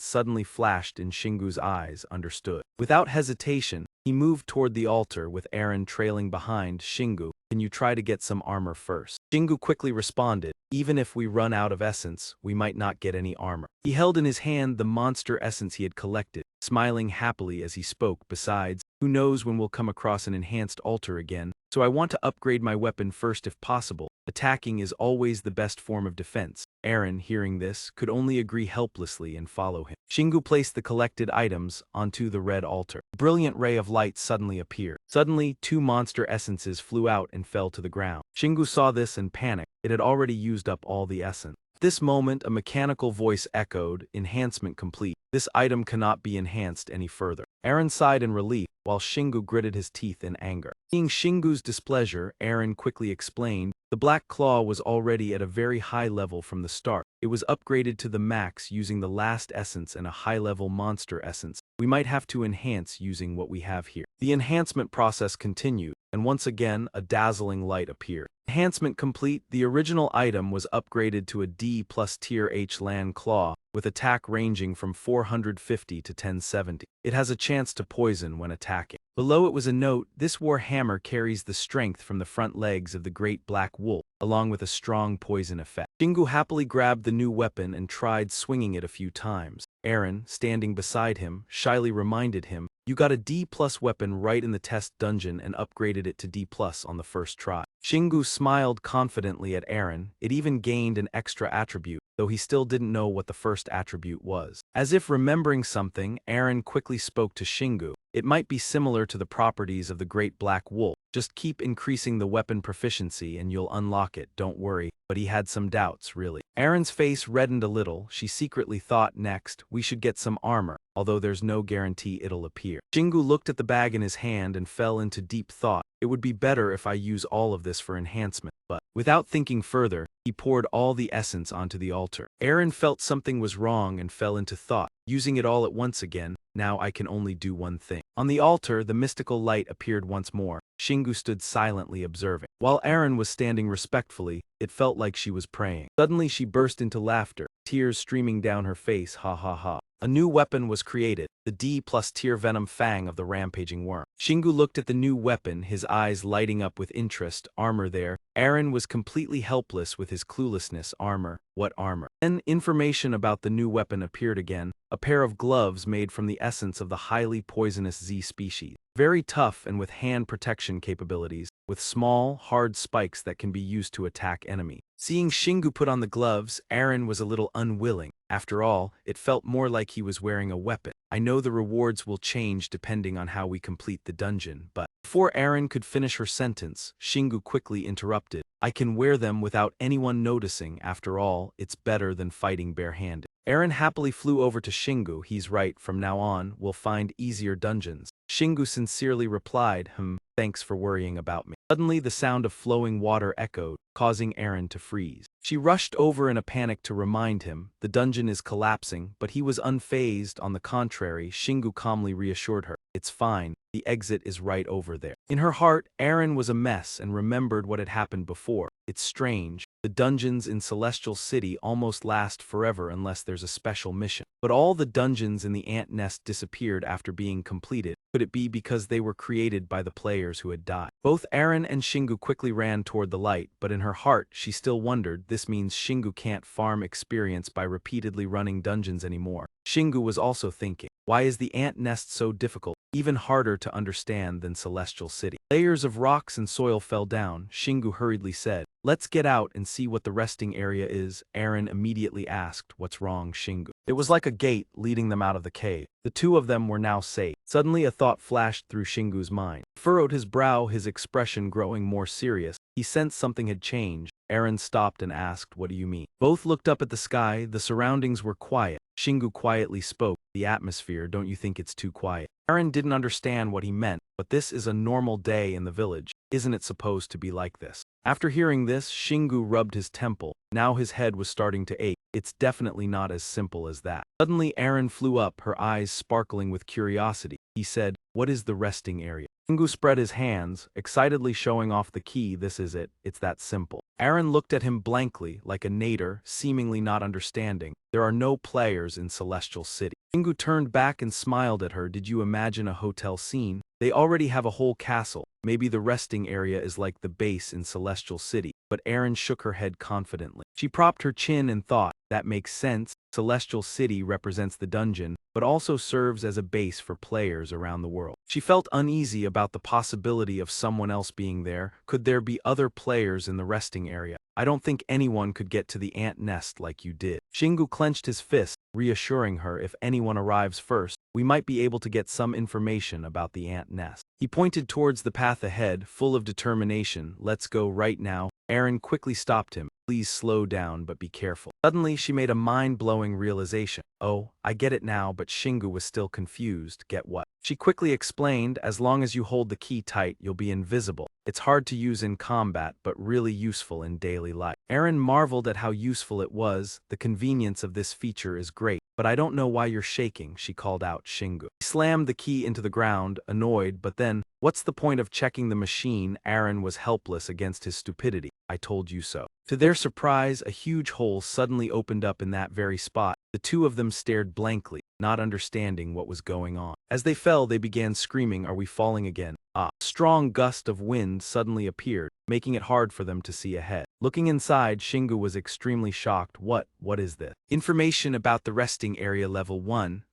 suddenly flashed in Shingu's eyes. Understood. Without hesitation, he moved toward the altar with Aaron trailing behind. "Shingu, can you try to get some armor first?" Shingu quickly responded, "Even if we run out of essence, we might not get any armor." He held in his hand the monster essence he had collected, smiling happily as he spoke. "Besides, who knows when we'll come across an enhanced altar again, so I want to upgrade my weapon first if possible. Attacking is always the best form of defense." Aaron, hearing this, could only agree helplessly and follow him. Shingu placed the collected items onto the red altar. A brilliant ray of light suddenly appeared. Suddenly, two monster essences flew out and fell to the ground. Shingu saw this and panicked. It had already used up all the essence. At this moment, a mechanical voice echoed, "Enhancement complete. This item cannot be enhanced any further." Aaron sighed in relief, while Shingu gritted his teeth in anger. Seeing Shingu's displeasure, Aaron quickly explained, "The Black Claw was already at a very high level from the start. It was upgraded to the max using the last essence and a high-level monster essence. We might have to enhance using what we have here." The enhancement process continued, and once again, a dazzling light appeared. Enhancement complete, the original item was upgraded to a D+ tier H-Land Claw, with attack ranging from 450 to 1070. It has a chance to poison when attacking. Below it was a note, "This war hammer carries the strength from the front legs of the great black wolf, along with a strong poison effect." Shingu happily grabbed the new weapon and tried swinging it a few times. Aaron, standing beside him, shyly reminded him, "You got a D+ weapon right in the test dungeon and upgraded it to D+ on the first try." Shingu smiled confidently at Aaron. It even gained an extra attribute, though he still didn't know what the first attribute was. As if remembering something, Aaron quickly spoke to Shingu. "It might be similar to the properties of the Great Black Wolf. Just keep increasing the weapon proficiency and you'll unlock it, don't worry." But he had some doubts, really. Aaron's face reddened a little. She secretly thought, "Next, we should get some armor, although there's no guarantee it'll appear." Shingu looked at the bag in his hand and fell into deep thought. "It would be better if I use all of this for enhancement." But, without thinking further, he poured all the essence onto the altar. Aaron felt something was wrong and fell into thought. "Using it all at once again, now I can only do one thing." On the altar, the mystical light appeared once more. Shingu stood silently observing. While Aaron was standing respectfully, it felt like she was praying. Suddenly she burst into laughter, tears streaming down her face. "Ha ha ha." A new weapon was created, the D+ tier Venom Fang of the Rampaging Worm. Shingu looked at the new weapon, his eyes lighting up with interest. Armor there. Aaron was completely helpless with his cluelessness. Armor? What armor? Then information about the new weapon appeared again, a pair of gloves made from the essence of the highly poisonous Z species. Very tough and with hand protection capabilities, with small, hard spikes that can be used to attack enemy. Seeing Shingu put on the gloves, Aaron was a little unwilling. After all, it felt more like he was wearing a weapon. "I know the rewards will change depending on how we complete the dungeon, but..." Before Aaron could finish her sentence, Shingu quickly interrupted. "I can wear them without anyone noticing. After all, it's better than fighting barehanded." Aaron happily flew over to Shingu. "He's right, from now on, we'll find easier dungeons." Shingu sincerely replied, "Thanks for worrying about me." Suddenly the sound of flowing water echoed, causing Aaron to freeze. She rushed over in a panic to remind him, "The dungeon is collapsing," but he was unfazed. On the contrary, Shingu calmly reassured her, "It's fine, the exit is right over there." In her heart, Aaron was a mess and remembered what had happened before. It's strange, the dungeons in Celestial City almost last forever unless there's a special mission. But all the dungeons in the ant nest disappeared after being completed. Could it be because they were created by the players who had died? Both Aaron and Shingu quickly ran toward the light, but in her heart, she still wondered. This means Shingu can't farm experience by repeatedly running dungeons anymore. Shingu was also thinking, why is the ant nest so difficult, even harder to understand than Celestial City? Layers of rocks and soil fell down. Shingu hurriedly said, "Let's get out and see what the resting area is." Aaron immediately asked, "What's wrong, Shingu?" It was like a gate leading them out of the cave. The two of them were now safe. Suddenly a thought flashed through Shingu's mind. He furrowed his brow, his expression growing more serious. He sensed something had changed. Aaron stopped and asked, "What do you mean?" Both looked up at the sky. The surroundings were quiet. Shingu quietly spoke, "The atmosphere, don't you think it's too quiet?" Aaron didn't understand what he meant, but this is a normal day in the village. Isn't it supposed to be like this? After hearing this, Shingu rubbed his temple. Now his head was starting to ache. It's definitely not as simple as that. Suddenly Aaron flew up, her eyes sparkling with curiosity. He said, "What is the resting area?" Shingu spread his hands, excitedly showing off the key. "This is it. It's that simple." Aaron looked at him blankly, like a nader, seemingly not understanding. "There are no players in Celestial City." Shingu turned back and smiled at her. "Did you imagine a hotel scene? They already have a whole castle. Maybe the resting area is like the base in Celestial City." But Aaron shook her head confidently. She propped her chin and thought, "That makes sense. Celestial City represents the dungeon, but also serves as a base for players around the world." She felt uneasy about the possibility of someone else being there. Could there be other players in the resting area? "I don't think anyone could get to the ant nest like you did." Shingu clenched his fist, reassuring her, "If anyone arrives first, we might be able to get some information about the ant nest." He pointed towards the path ahead, full of determination. "Let's go right now." Aaron quickly stopped him. "Please slow down, but be careful." Suddenly, she made a mind-blowing realization. "Oh, I get it now," but Shingu was still confused. "Get what?" She quickly explained, "As long as you hold the key tight, you'll be invisible. It's hard to use in combat, but really useful in daily life." Aaron marveled at how useful it was. "The convenience of this feature is great, but I don't know why you're shaking," she called out Shingu. He slammed the key into the ground, annoyed, but then, "What's the point of checking the machine?" Aaron was helpless against his stupidity. "I told you so." To their surprise, a huge hole suddenly opened up in that very spot. The two of them stared blankly, not understanding what was going on. As they fell, they began screaming, "Are we falling again?" A strong gust of wind suddenly appeared, making it hard for them to see ahead. Looking inside, Shingu was extremely shocked. What is this?" "Information about the resting area: Level 1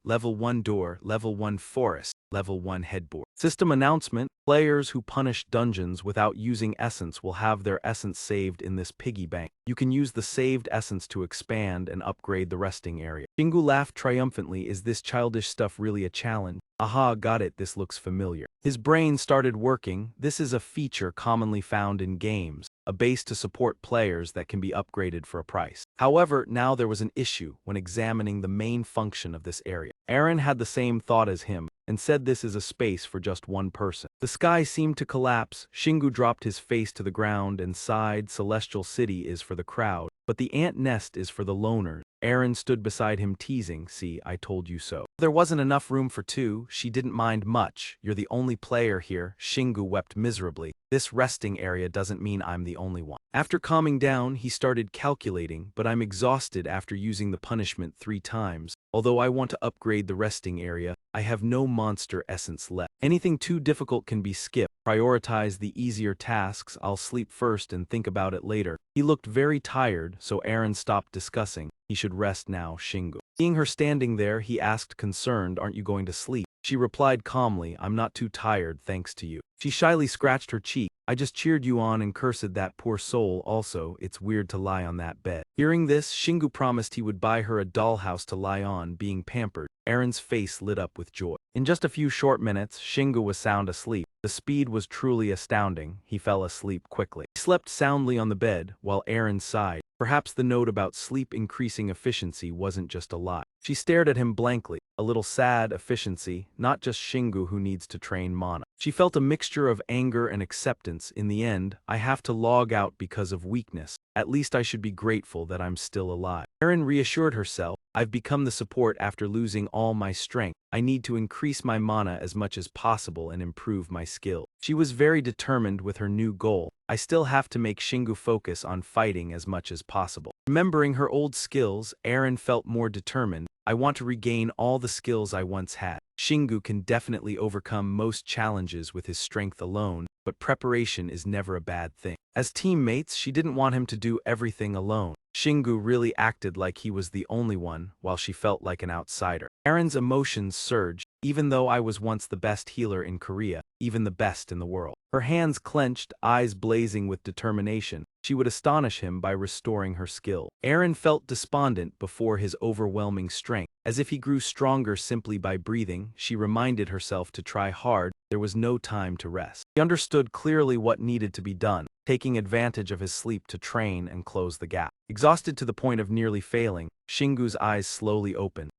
door, Level 1 forest, Level 1 headboard. System announcement: players who punish dungeons without using essence will have their essence saved in this piggy bank. You can use the saved essence to expand and upgrade the resting area." Shingu laughed triumphantly. "Is this childish stuff really a challenge?" "Aha, got it, this looks familiar." His brain started working. This is a feature commonly found in games, a base to support players that can be upgraded for a price. However, now there was an issue when examining the main function of this area. Aaron had the same thought as him, and said this is a space for just one person. The sky seemed to collapse. Shingu dropped his face to the ground and sighed. "Celestial City is for the crowd, but the ant nest is for the loners." Aaron stood beside him teasing, "See, I told you so." There wasn't enough room for two. She didn't mind much. "You're the only player here." Shingu wept miserably. "This resting area doesn't mean I'm the only one." After calming down, he started calculating, "But I'm exhausted after using the punishment 3 times. Although I want to upgrade the resting area, I have no monster essence left. Anything too difficult can be skipped. Prioritize the easier tasks. I'll sleep first and think about it later." He looked very tired, so Aaron stopped discussing. He should rest now. Shingu, seeing her standing there, he asked concerned, "Aren't you going to sleep?" She replied calmly, "I'm not too tired, thanks to you." She shyly scratched her cheek. "I just cheered you on and cursed that poor soul. Also, it's weird to lie on that bed." Hearing this, Shingu promised he would buy her a dollhouse to lie on, being pampered. Aaron's face lit up with joy. In just a few short minutes, Shingu was sound asleep. The speed was truly astounding. He fell asleep quickly. He slept soundly on the bed, while Aaron sighed. Perhaps the note about sleep increasing efficiency wasn't just a lie. She stared at him blankly. A little sad. Efficiency, not just Shingu who needs to train mana. She felt a mixture of anger and acceptance. In the end, "I have to log out because of weakness. At least I should be grateful that I'm still alive." Aaron reassured herself, "I've become the support after losing all my strength. I need to increase my mana as much as possible and improve my skill." She was very determined with her new goal. "I still have to make Shingu focus on fighting as much as possible." Remembering her old skills, Aaron felt more determined. "I want to regain all the skills I once had." Shingu can definitely overcome most challenges with his strength alone, but preparation is never a bad thing. As teammates, she didn't want him to do everything alone. Shingu really acted like he was the only one, while she felt like an outsider. Aaron's emotions surged. "Even though I was once the best healer in Korea, even the best in the world." Her hands clenched, eyes blazing with determination. She would astonish him by restoring her skill. Aaron felt despondent before his overwhelming strength. As if he grew stronger simply by breathing, she reminded herself to try hard. There was no time to rest. She understood clearly what needed to be done. taking advantage of his sleep to train and close the gap. Exhausted to the point of nearly failing, Shingu's eyes slowly opened.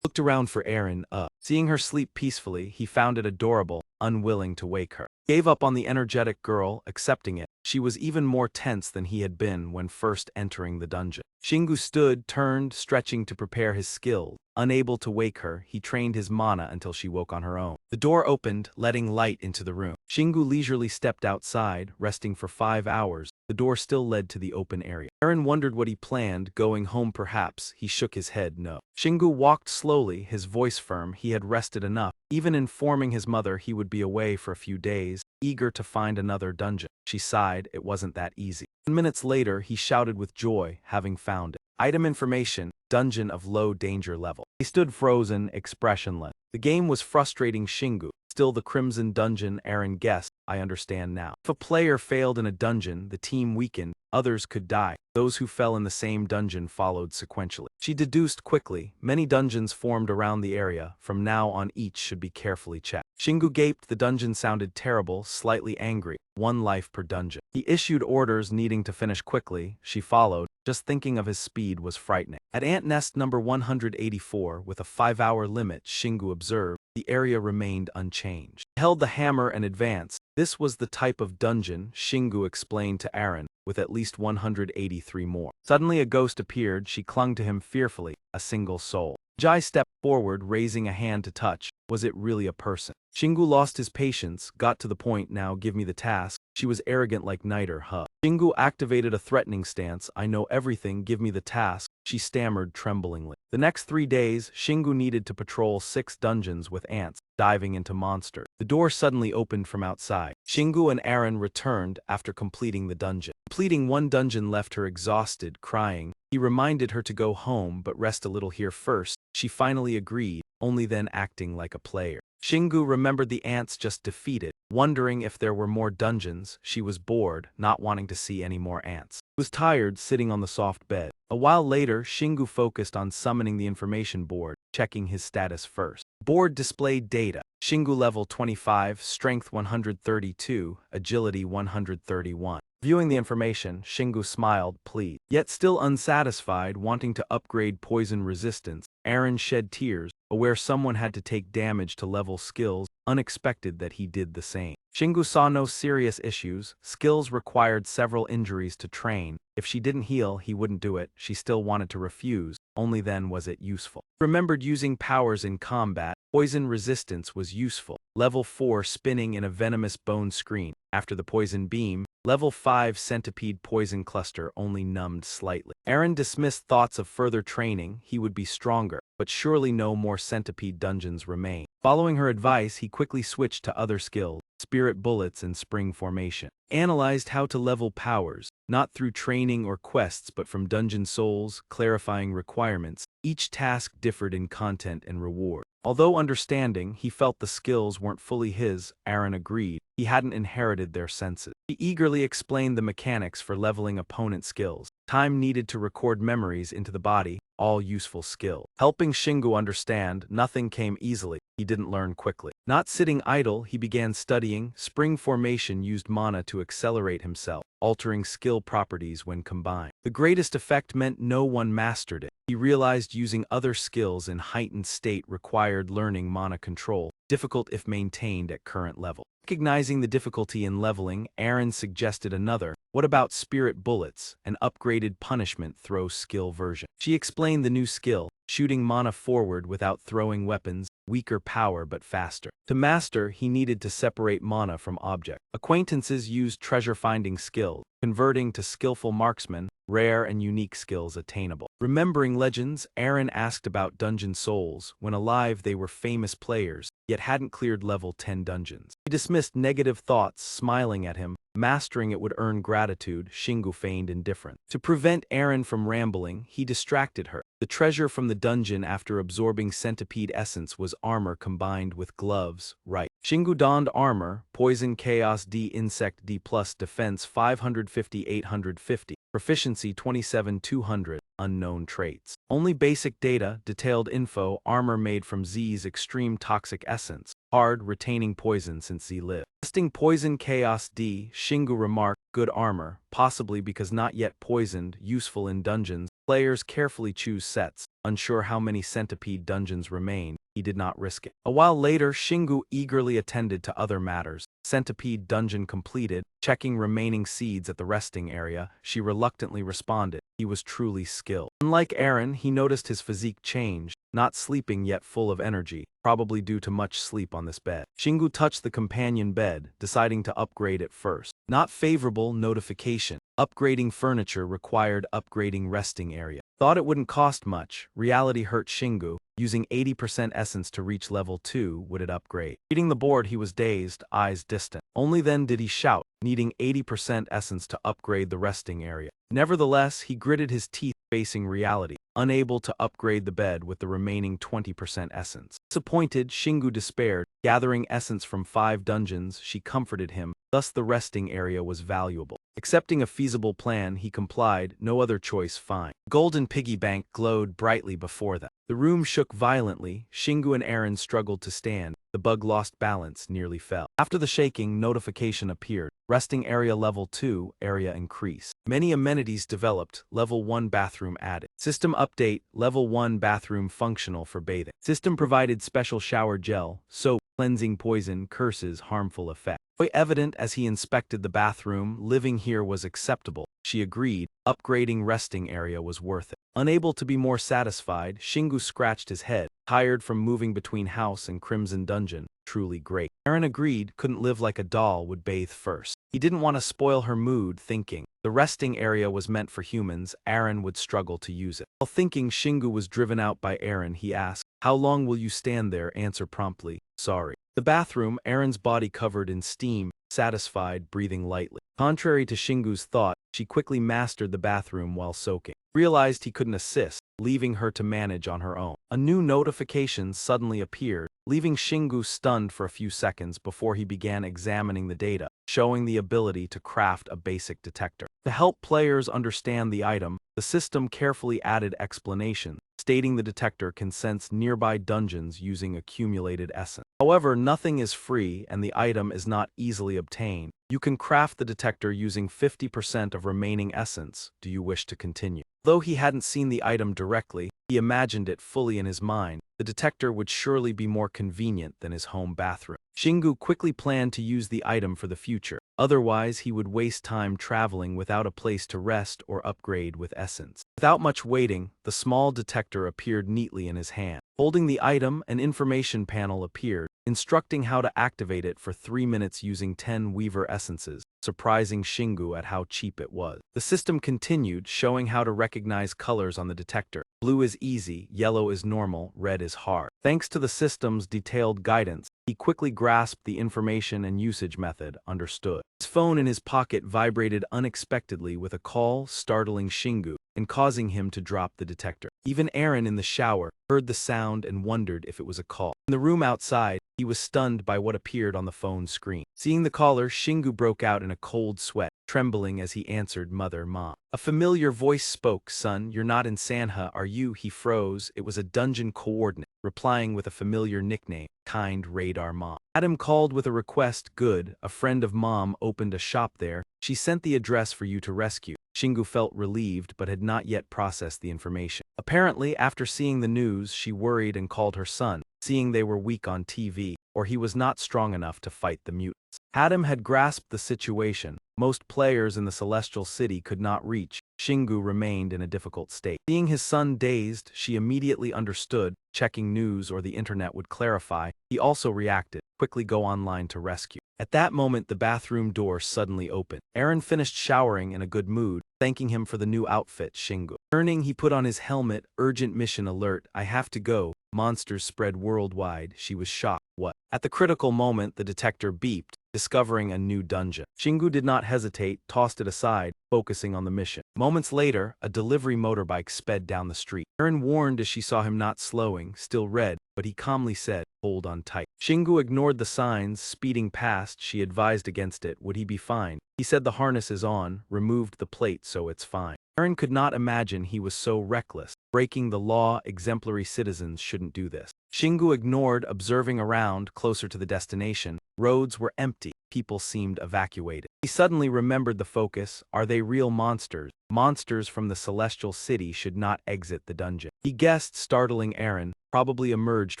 Looked around for Eren. Seeing her sleep peacefully, he found it adorable, unwilling to wake her. Gave up on the energetic girl, accepting it. She was even more tense than he had been when first entering the dungeon. Shingu stood, turned, stretching to prepare his skill. Unable to wake her, he trained his mana until she woke on her own. The door opened, letting light into the room. Shingu leisurely stepped outside, resting for 5 hours. The door still led to the open area. Eren wondered what he planned, going home perhaps. He shook his head no. Shingu walked slowly, his voice firm. He had rested enough. Even informing his mother he would be away for a few days, eager to find another dungeon. She sighed, it wasn't that easy. 10 minutes later, he shouted with joy, having found it. Item information, dungeon of low danger level. He stood frozen, expressionless. The game was frustrating Shingu. Still the Crimson Dungeon, Eren guessed, I understand now. If a player failed in a dungeon, the team weakened, others could die. Those who fell in the same dungeon followed sequentially. She deduced quickly, many dungeons formed around the area, from now on each should be carefully checked. Shingu gaped, the dungeon sounded terrible, slightly angry. 1 life per dungeon. He issued orders needing to finish quickly. She followed. Just thinking of his speed was frightening. At ant nest number 184, with a 5-hour limit, Shingu observed, the area remained unchanged. He held the hammer and advanced. This was the type of dungeon, Shingu explained to Eren, with at least 183 more. Suddenly a ghost appeared. She clung to him fearfully, a single soul. Jai stepped forward, raising a hand to touch. Was it really a person? Shingu lost his patience, got to the point, now give me the task. She was arrogant like Niter, Shingu activated a threatening stance. I know everything, give me the task, she stammered tremblingly. The next 3 days, Shingu needed to patrol 6 dungeons with ants, diving into monsters. The door suddenly opened from outside. Shingu and Eren returned after completing the dungeon. Completing 1 dungeon left her exhausted, crying. He reminded her to go home but rest a little here first. She finally agreed, only then acting like a player. Shingu remembered the ants just defeated, wondering if there were more dungeons. She was bored, not wanting to see any more ants. He was tired, sitting on the soft bed. A while later, Shingu focused on summoning the information board, checking his status first. Board displayed data. Shingu level 25, strength 132, agility 131. Viewing the information, Shingu smiled, pleased. Yet still unsatisfied, wanting to upgrade poison resistance, Eren shed tears, aware someone had to take damage to level skills, unexpected that he did the same. Shingu saw no serious issues. Skills required several injuries to train. If she didn't heal, he wouldn't do it. She still wanted to refuse. Only then was it useful. Remembered using powers in combat. Poison resistance was useful. Level 4 spinning in a venomous bone screen. After the poison beam, level 5 centipede poison cluster only numbed slightly. Eren dismissed thoughts of further training. He would be stronger, but surely no more centipede dungeons remain. Following her advice, he quickly switched to other skills, spirit bullets and spring formation. Analyzed how to level powers, not through training or quests but from dungeon souls, clarifying requirements. Each task differed in content and reward. Although understanding, he felt the skills weren't fully his. Eren agreed. He hadn't inherited their senses. He eagerly explained the mechanics for leveling opponent skills. Time needed to record memories into the body, all useful skill. Helping Shingu understand, nothing came easily. He didn't learn quickly. Not sitting idle, he began studying. Spring formation used mana to accelerate himself, altering skill properties when combined. The greatest effect meant no one mastered it. He realized using other skills in heightened state required learning mana control, difficult if maintained at current level. Recognizing the difficulty in leveling, Eren suggested another. What about spirit bullets, an upgraded punishment throw skill version? She explained the new skill, shooting mana forward without throwing weapons, weaker power but faster. To master, he needed to separate mana from object. Acquaintances used treasure-finding skill, converting to skillful marksman, rare and unique skills attainable. Remembering legends, Eren asked about dungeon souls. When alive, they were famous players, yet hadn't cleared level 10 dungeons. He dismissed negative thoughts, smiling at him. Mastering it would earn gratitude. Shingu feigned indifference. To prevent Eren from rambling, he distracted her. The treasure from the dungeon after absorbing centipede essence was armor combined with gloves, right. Shingu donned armor, poison chaos D insect D plus defense 550-850, proficiency 27-200, unknown traits. Only basic data, detailed info, armor made from Z's extreme toxic essence, hard, retaining poison since Z lived. Testing poison chaos D, Shingu remarked, good armor, possibly because not yet poisoned, useful in dungeons. Players carefully choose sets. Unsure how many centipede dungeons remain, he did not risk it. A while later, Shingu eagerly attended to other matters. Centipede dungeon completed. Checking remaining seeds at the resting area, she reluctantly responded. He was truly skilled. Unlike Aaron, he noticed his physique change, not sleeping yet full of energy, probably due to much sleep on this bed. Shingu touched the companion bed, deciding to upgrade it first. Not favorable notification. Upgrading furniture required upgrading resting area. Thought it wouldn't cost much. Reality hurt Shingu. Using 80% essence to reach level 2 would it upgrade. Reading the board, he was dazed, eyes distant. Only then did he shout, needing 80% essence to upgrade the resting area. Nevertheless, he gritted his teeth facing reality, unable to upgrade the bed with the remaining 20% essence. Disappointed, Shingu despaired. Gathering essence from 5 dungeons, she comforted him, thus the resting area was valuable. Accepting a feasible plan, he complied, no other choice fine. The golden piggy bank glowed brightly before them. The room shook violently. Shingu and Aaron struggled to stand. The bug lost balance, nearly fell. After the shaking, notification appeared. Resting area level 2, area increase. Many amenities developed, level 1 bathroom added. System update, level 1 bathroom functional for bathing. System provided special shower gel, soap, cleansing poison, curses, harmful effect. Evident as he inspected the bathroom, living here was acceptable. She agreed, upgrading resting area was worth it. Unable to be more satisfied, Shingu scratched his head, tired from moving between house and Crimson Dungeon. Truly great. Aaron agreed, couldn't live like a doll, would bathe first. He didn't want to spoil her mood, thinking the resting area was meant for humans, Aaron would struggle to use it. While thinking, Shingu was driven out by Aaron. He asked, "How long will you stand there?" Answer promptly, "Sorry." The bathroom, Aaron's body covered in steam, satisfied, breathing lightly. Contrary to Shingu's thought, she quickly mastered the bathroom while soaking. Realized he couldn't assist, leaving her to manage on her own. A new notification suddenly appeared, leaving Shingu stunned for a few seconds before he began examining the data, showing the ability to craft a basic detector. To help players understand the item, the system carefully added explanations, stating the detector can sense nearby dungeons using accumulated essence. However, nothing is free and the item is not easily obtained. You can craft the detector using 50% of remaining essence. Do you wish to continue? Though he hadn't seen the item directly, he imagined it fully in his mind. The detector would surely be more convenient than his home bathroom. Shingu quickly planned to use the item for the future. Otherwise, he would waste time traveling without a place to rest or upgrade with essence. Without much waiting, the small detector appeared neatly in his hand. Holding the item, an information panel appeared, instructing how to activate it for 3 minutes using 10 Weaver essences, surprising Shingu at how cheap it was. The system continued, showing how to recognize colors on the detector. Blue is easy, yellow is normal, red is hard. Thanks to the system's detailed guidance, he quickly grasped the information and usage method, understood. His phone in his pocket vibrated unexpectedly with a call, startling Shingu and causing him to drop the detector. Even Aaron in the shower heard the sound and wondered if it was a call. In the room outside, he was stunned by what appeared on the phone screen. Seeing the caller, Shingu broke out in a cold sweat, trembling as he answered, "Mother, Mom." A familiar voice spoke, "Son, you're not in Manhwa, are you?" He froze. It was a dungeon coordinate, replying with a familiar nickname, "Kind Radar Mom." Adam called with a request, "Good, a friend of Mom opened a shop there. She sent the address for you to rescue." Shingu felt relieved but had not yet processed the information. Apparently, after seeing the news, she worried and called her son, seeing they were weak on TV, or he was not strong enough to fight the mutants. Adam had grasped the situation. Most players in the Celestial City could not reach. Shingu remained in a difficult state. Seeing his son dazed, she immediately understood. Checking news or the internet would clarify. He also reacted, quickly go online to rescue. At that moment, the bathroom door suddenly opened. Aaron finished showering in a good mood, thanking him for the new outfit. Shingu. Turning, he put on his helmet. Urgent mission alert, I have to go. Monsters spread worldwide. She was shocked. What? At the critical moment, the detector beeped, discovering a new dungeon. Shingu did not hesitate, tossed it aside, focusing on the mission. Moments later, a delivery motorbike sped down the street. Aaron warned as she saw him not slowing, still red, but he calmly said, "Hold on tight." Shingu ignored the signs, speeding past. She advised against it. Would he be fine? He said, "The harness is on," removed the plate so it's fine. Aaron could not imagine he was so reckless. Breaking the law, exemplary citizens shouldn't do this. Shingu ignored, observing around, closer to the destination. Roads were empty. People seemed evacuated. He suddenly remembered the focus. Are they real monsters? Monsters from the celestial city should not exit the dungeon. He guessed, startling Aaron, probably emerged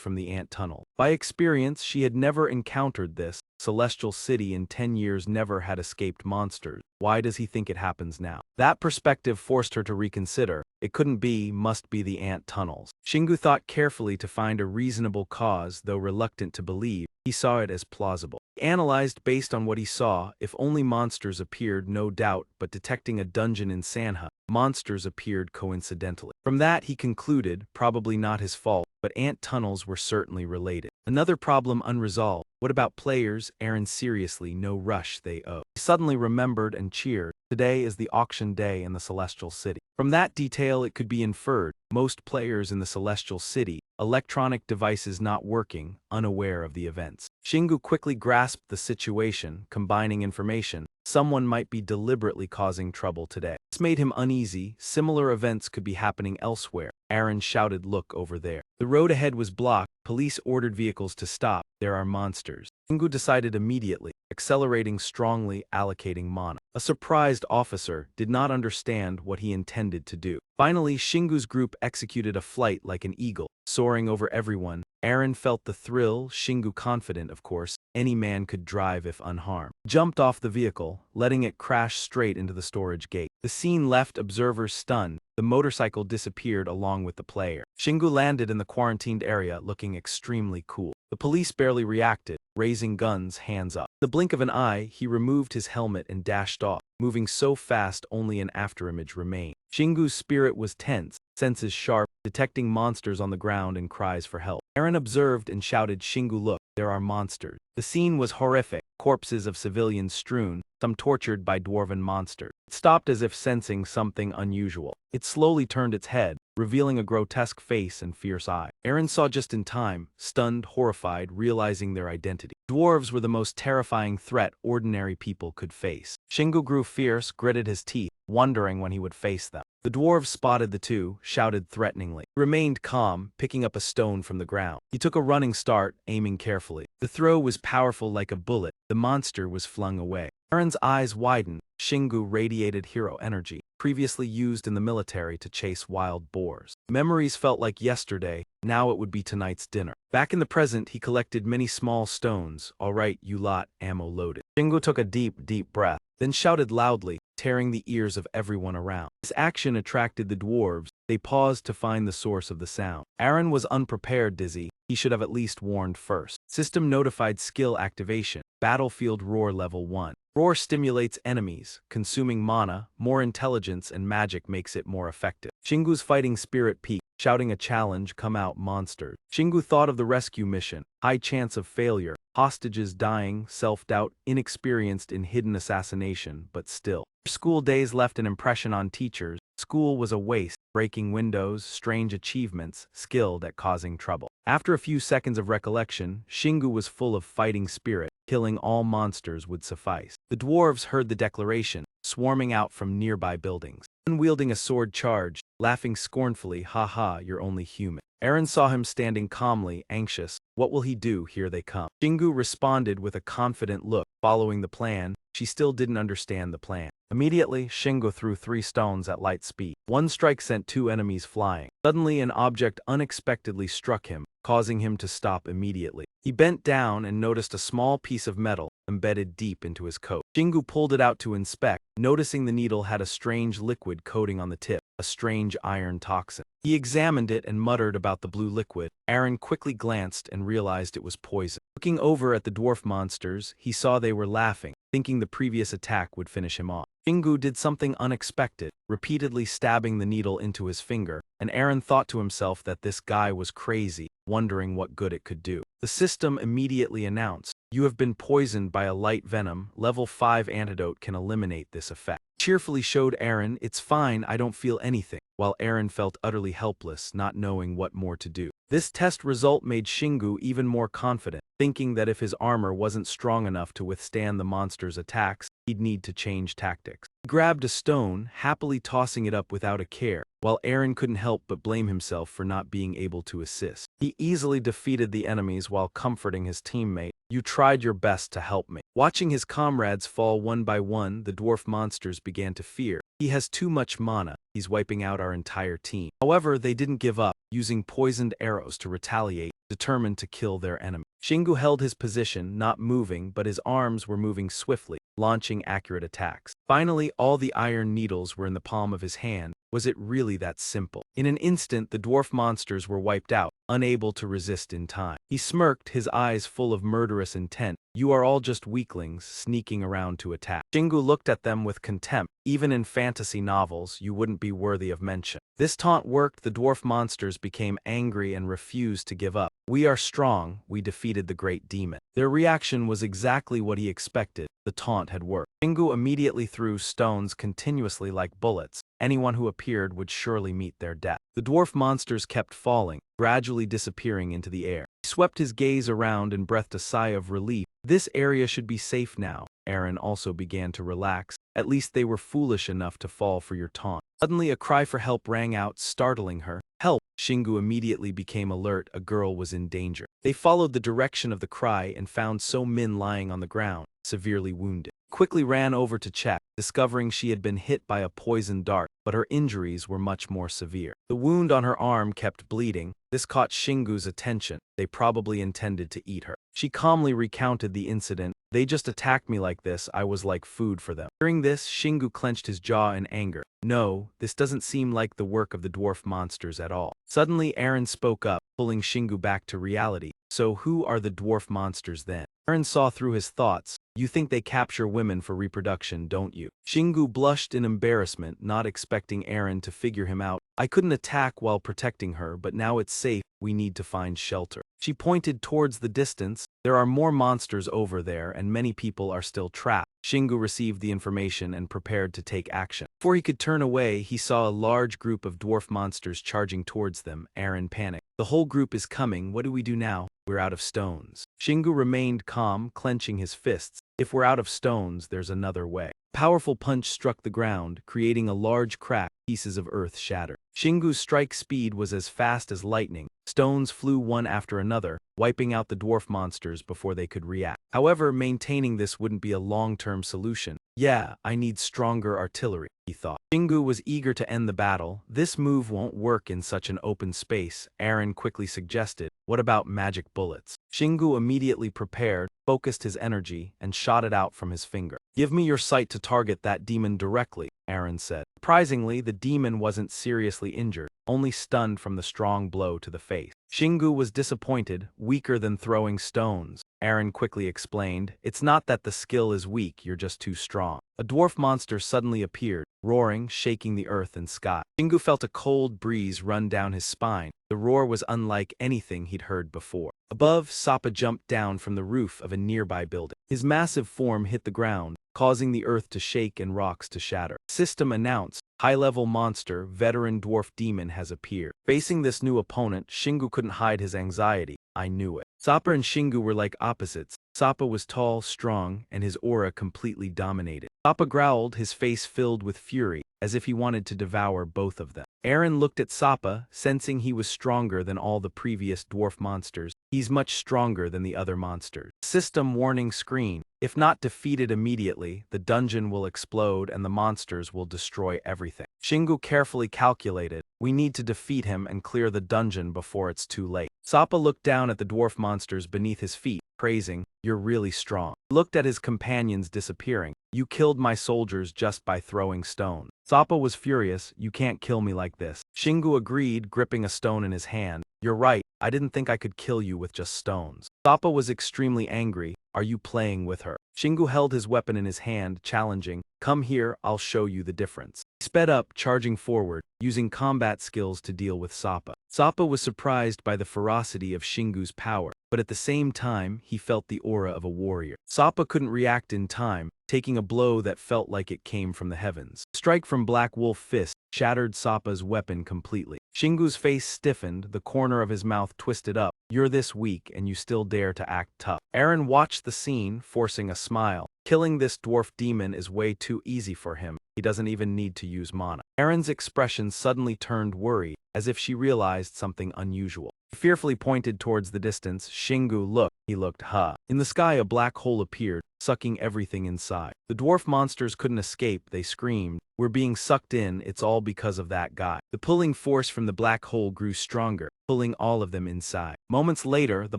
from the ant tunnel. By experience, she had never encountered this. Celestial city in 10 years never had escaped monsters. Why does he think it happens now? That perspective forced her to reconsider. It couldn't be, must be the ant tunnels. Shingu thought carefully to find a reasonable cause, though reluctant to believe. He saw it as plausible. He analyzed based on what he saw. If only monsters appeared, no doubt, but detecting a dungeon in Manhwa, monsters appeared coincidentally. From that he concluded, probably not his fault, but ant tunnels were certainly related. Another problem unresolved. What about players? Aaron, seriously, no rush, they owe. He suddenly remembered and cheered. Today is the auction day in the Celestial City. From that detail it could be inferred, most players in the Celestial City, electronic devices not working, unaware of the events. Shingu quickly grasped the situation, combining information. Someone might be deliberately causing trouble today. This made him uneasy. Similar events could be happening elsewhere. Aaron shouted, "Look over there." The road ahead was blocked. Police ordered vehicles to stop. There are monsters. Shingu decided immediately, accelerating strongly, allocating mana. A surprised officer did not understand what he intended to do. Finally, Shingu's group executed a flight like an eagle, soaring over everyone. Aaron felt the thrill, Shingu confident, of course, any man could drive if unharmed. Jumped off the vehicle, letting it crash straight into the storage gate. The scene left observers stunned. The motorcycle disappeared along with the player. Shingu landed in the quarantined area looking extremely cool. The police barely reacted, raising guns, hands up. The blink of an eye, he removed his helmet and dashed off, moving so fast only an afterimage remained. Shingu's spirit was tense, senses sharp, detecting monsters on the ground and cries for help. Aaron observed and shouted, "Shingu, look, there are monsters." The scene was horrific, corpses of civilians strewn, some tortured by dwarven monsters. It stopped as if sensing something unusual. It slowly turned its head, revealing a grotesque face and fierce eye. Aaron saw just in time, stunned, horrified, realizing their identity. Dwarves were the most terrifying threat ordinary people could face. Shingu grew fierce, gritted his teeth, wondering when he would face them. The dwarves spotted the two, shouted threateningly. He remained calm, picking up a stone from the ground. He took a running start, aiming carefully. The throw was powerful like a bullet. The monster was flung away. Aaron's eyes widened. Shingu radiated hero energy, previously used in the military to chase wild boars. Memories felt like yesterday, now it would be tonight's dinner. Back in the present, he collected many small stones. "All right, you lot, ammo loaded." Shingu took a deep breath, then shouted loudly, tearing the ears of everyone around. His action attracted the dwarves. They paused to find the source of the sound. Aaron was unprepared, dizzy. He should have at least warned first. System notified skill activation. Battlefield Roar Level 1. Roar stimulates enemies, consuming mana. More intelligence and magic makes it more effective. Shingu's fighting spirit peaked, shouting a challenge, "Come out, monsters." Shingu thought of the rescue mission. High chance of failure. Hostages dying, self-doubt, inexperienced in hidden assassination, but still. School days left an impression on teachers. School was a waste, breaking windows, strange achievements, skilled at causing trouble. After a few seconds of recollection, Shingu was full of fighting spirit. Killing all monsters would suffice. The dwarves heard the declaration, swarming out from nearby buildings. One wielding a sword charged, laughing scornfully, "Ha ha, you're only human." Aaron saw him standing calmly, anxious. What will he do? Here they come. Shingu responded with a confident look, following the plan. She still didn't understand the plan. Immediately, Shingu threw 3 stones at light speed. One strike sent 2 enemies flying. Suddenly, an object unexpectedly struck him, causing him to stop immediately. He bent down and noticed a small piece of metal embedded deep into his coat. Shingu pulled it out to inspect, noticing the needle had a strange liquid coating on the tip, a strange iron toxin. He examined it and muttered about the blue liquid. Aaron quickly glanced and realized it was poison. Looking over at the dwarf monsters, he saw they were laughing, thinking the previous attack would finish him off. Shingu did something unexpected, repeatedly stabbing the needle into his finger, and Aaron thought to himself that this guy was crazy, wondering what good it could do. The system immediately announced, "You have been poisoned by a light venom. Level 5 antidote can eliminate this effect." Cheerfully showed Aaron, "It's fine, I don't feel anything," while Aaron felt utterly helpless, not knowing what more to do. This test result made Shingu even more confident, thinking that if his armor wasn't strong enough to withstand the monster's attacks, he'd need to change tactics. He grabbed a stone, happily tossing it up without a care, while Eren couldn't help but blame himself for not being able to assist. He easily defeated the enemies while comforting his teammate. "You tried your best to help me." Watching his comrades fall one by one, the dwarf monsters began to fear. "He has too much mana, he's wiping out our entire team." However, they didn't give up, using poisoned arrows to retaliate, determined to kill their enemy. Shingu held his position, not moving, but his arms were moving swiftly, launching accurate attacks. Finally, all the iron needles were in the palm of his hand. Was it really that simple? In an instant, the dwarf monsters were wiped out, unable to resist in time. He smirked, his eyes full of murderous intent. "You are all just weaklings, sneaking around to attack." Shingu looked at them with contempt. "Even in fantasy novels, you wouldn't be worthy of mention." This taunt worked. The dwarf monsters became angry and refused to give up. "We are strong, we defeated the great demon." Their reaction was exactly what he expected. The taunt had worked. Shingu immediately threw stones continuously like bullets. Anyone who appeared would surely meet their death. The dwarf monsters kept falling, gradually disappearing into the air. He swept his gaze around and breathed a sigh of relief. This area should be safe now. Eren also began to relax. At least they were foolish enough to fall for your taunt. Suddenly a cry for help rang out, startling her. "Help!" Shingu immediately became alert. A girl was in danger. They followed the direction of the cry and found So Min lying on the ground, severely wounded. Quickly ran over to check, discovering she had been hit by a poisoned dart, but her injuries were much more severe. The wound on her arm kept bleeding. This caught Shingu's attention. They probably intended to eat her. She calmly recounted the incident. "They just attacked me like this, I was like food for them." Hearing this, Shingu clenched his jaw in anger. "No, this doesn't seem like the work of the dwarf monsters at all." Suddenly Eren spoke up, pulling Shingu back to reality. "So who are the dwarf monsters then?" Eren saw through his thoughts. "You think they capture women for reproduction, don't you?" Shingu blushed in embarrassment, not expecting Eren to figure him out. "I couldn't attack while protecting her, but now it's safe, we need to find shelter." She pointed towards the distance. "There are more monsters over there, and many people are still trapped." Shingu received the information and prepared to take action. Before he could turn away, he saw a large group of dwarf monsters charging towards them. Eren panicked. "The whole group is coming, what do we do now? We're out of stones." Shingu remained calm, clenching his fists. "If we're out of stones, there's another way." A powerful punch struck the ground, creating a large crack. Pieces of earth shattered. Shingu's strike speed was as fast as lightning. Stones flew one after another, wiping out the dwarf monsters before they could react. However, maintaining this wouldn't be a long-term solution. "Yeah, I need stronger artillery," he thought. Shingu was eager to end the battle. "This move won't work in such an open space," Eren quickly suggested. "What about magic bullets?" Shingu immediately prepared, focused his energy, and shot it out from his finger. "Give me your sight to target that demon directly," Eren said. Surprisingly, the demon wasn't seriously injured, only stunned from the strong blow to the face. Shingu was disappointed, weaker than throwing stones. Eren quickly explained, "It's not that the skill is weak, you're just too strong." A dwarf monster suddenly appeared, roaring, shaking the earth and sky. Shingu felt a cold breeze run down his spine. The roar was unlike anything he'd heard before. Above, Soppa jumped down from the roof of a nearby building. His massive form hit the ground, causing the earth to shake and rocks to shatter. System announced, "High-level monster, veteran dwarf demon has appeared." Facing this new opponent, Shingu couldn't hide his anxiety. "I knew it." Soppa and Shingu were like opposites. Soppa was tall, strong, and his aura completely dominated. Soppa growled, his face filled with fury, as if he wanted to devour both of them. Eren looked at Soppa, sensing he was stronger than all the previous dwarf monsters. "He's much stronger than the other monsters." System warning screen. "If not defeated immediately, the dungeon will explode and the monsters will destroy everything." Shingu carefully calculated, "We need to defeat him and clear the dungeon before it's too late." Soppa looked down at the dwarf monsters beneath his feet, praising, "You're really strong." He looked at his companions disappearing. "You killed my soldiers just by throwing stones." Soppa was furious, "You can't kill me like this." Shingu agreed, gripping a stone in his hand. "You're right, I didn't think I could kill you with just stones." Soppa was extremely angry. "Are you playing with her?" Shingu held his weapon in his hand, challenging, "Come here, I'll show you the difference." He sped up, charging forward, using combat skills to deal with Sapa. Sapa was surprised by the ferocity of Shingu's power, but at the same time, he felt the aura of a warrior. Sapa couldn't react in time, taking a blow that felt like it came from the heavens. A strike from Black Wolf Fist shattered Sapa's weapon completely. Shingu's face stiffened, the corner of his mouth twisted up. "You're this weak and you still dare to act tough." Eren watched the scene, forcing a smile. Killing this dwarf demon is way too easy for him. He doesn't even need to use mana. Eren's expression suddenly turned worried, as if she realized something unusual. He fearfully pointed towards the distance. "Shingu, look." He looked, huh. In the sky a black hole appeared, sucking everything inside. The dwarf monsters couldn't escape, they screamed, "We're being sucked in, it's all because of that guy." The pulling force from the black hole grew stronger, pulling all of them inside. Moments later, the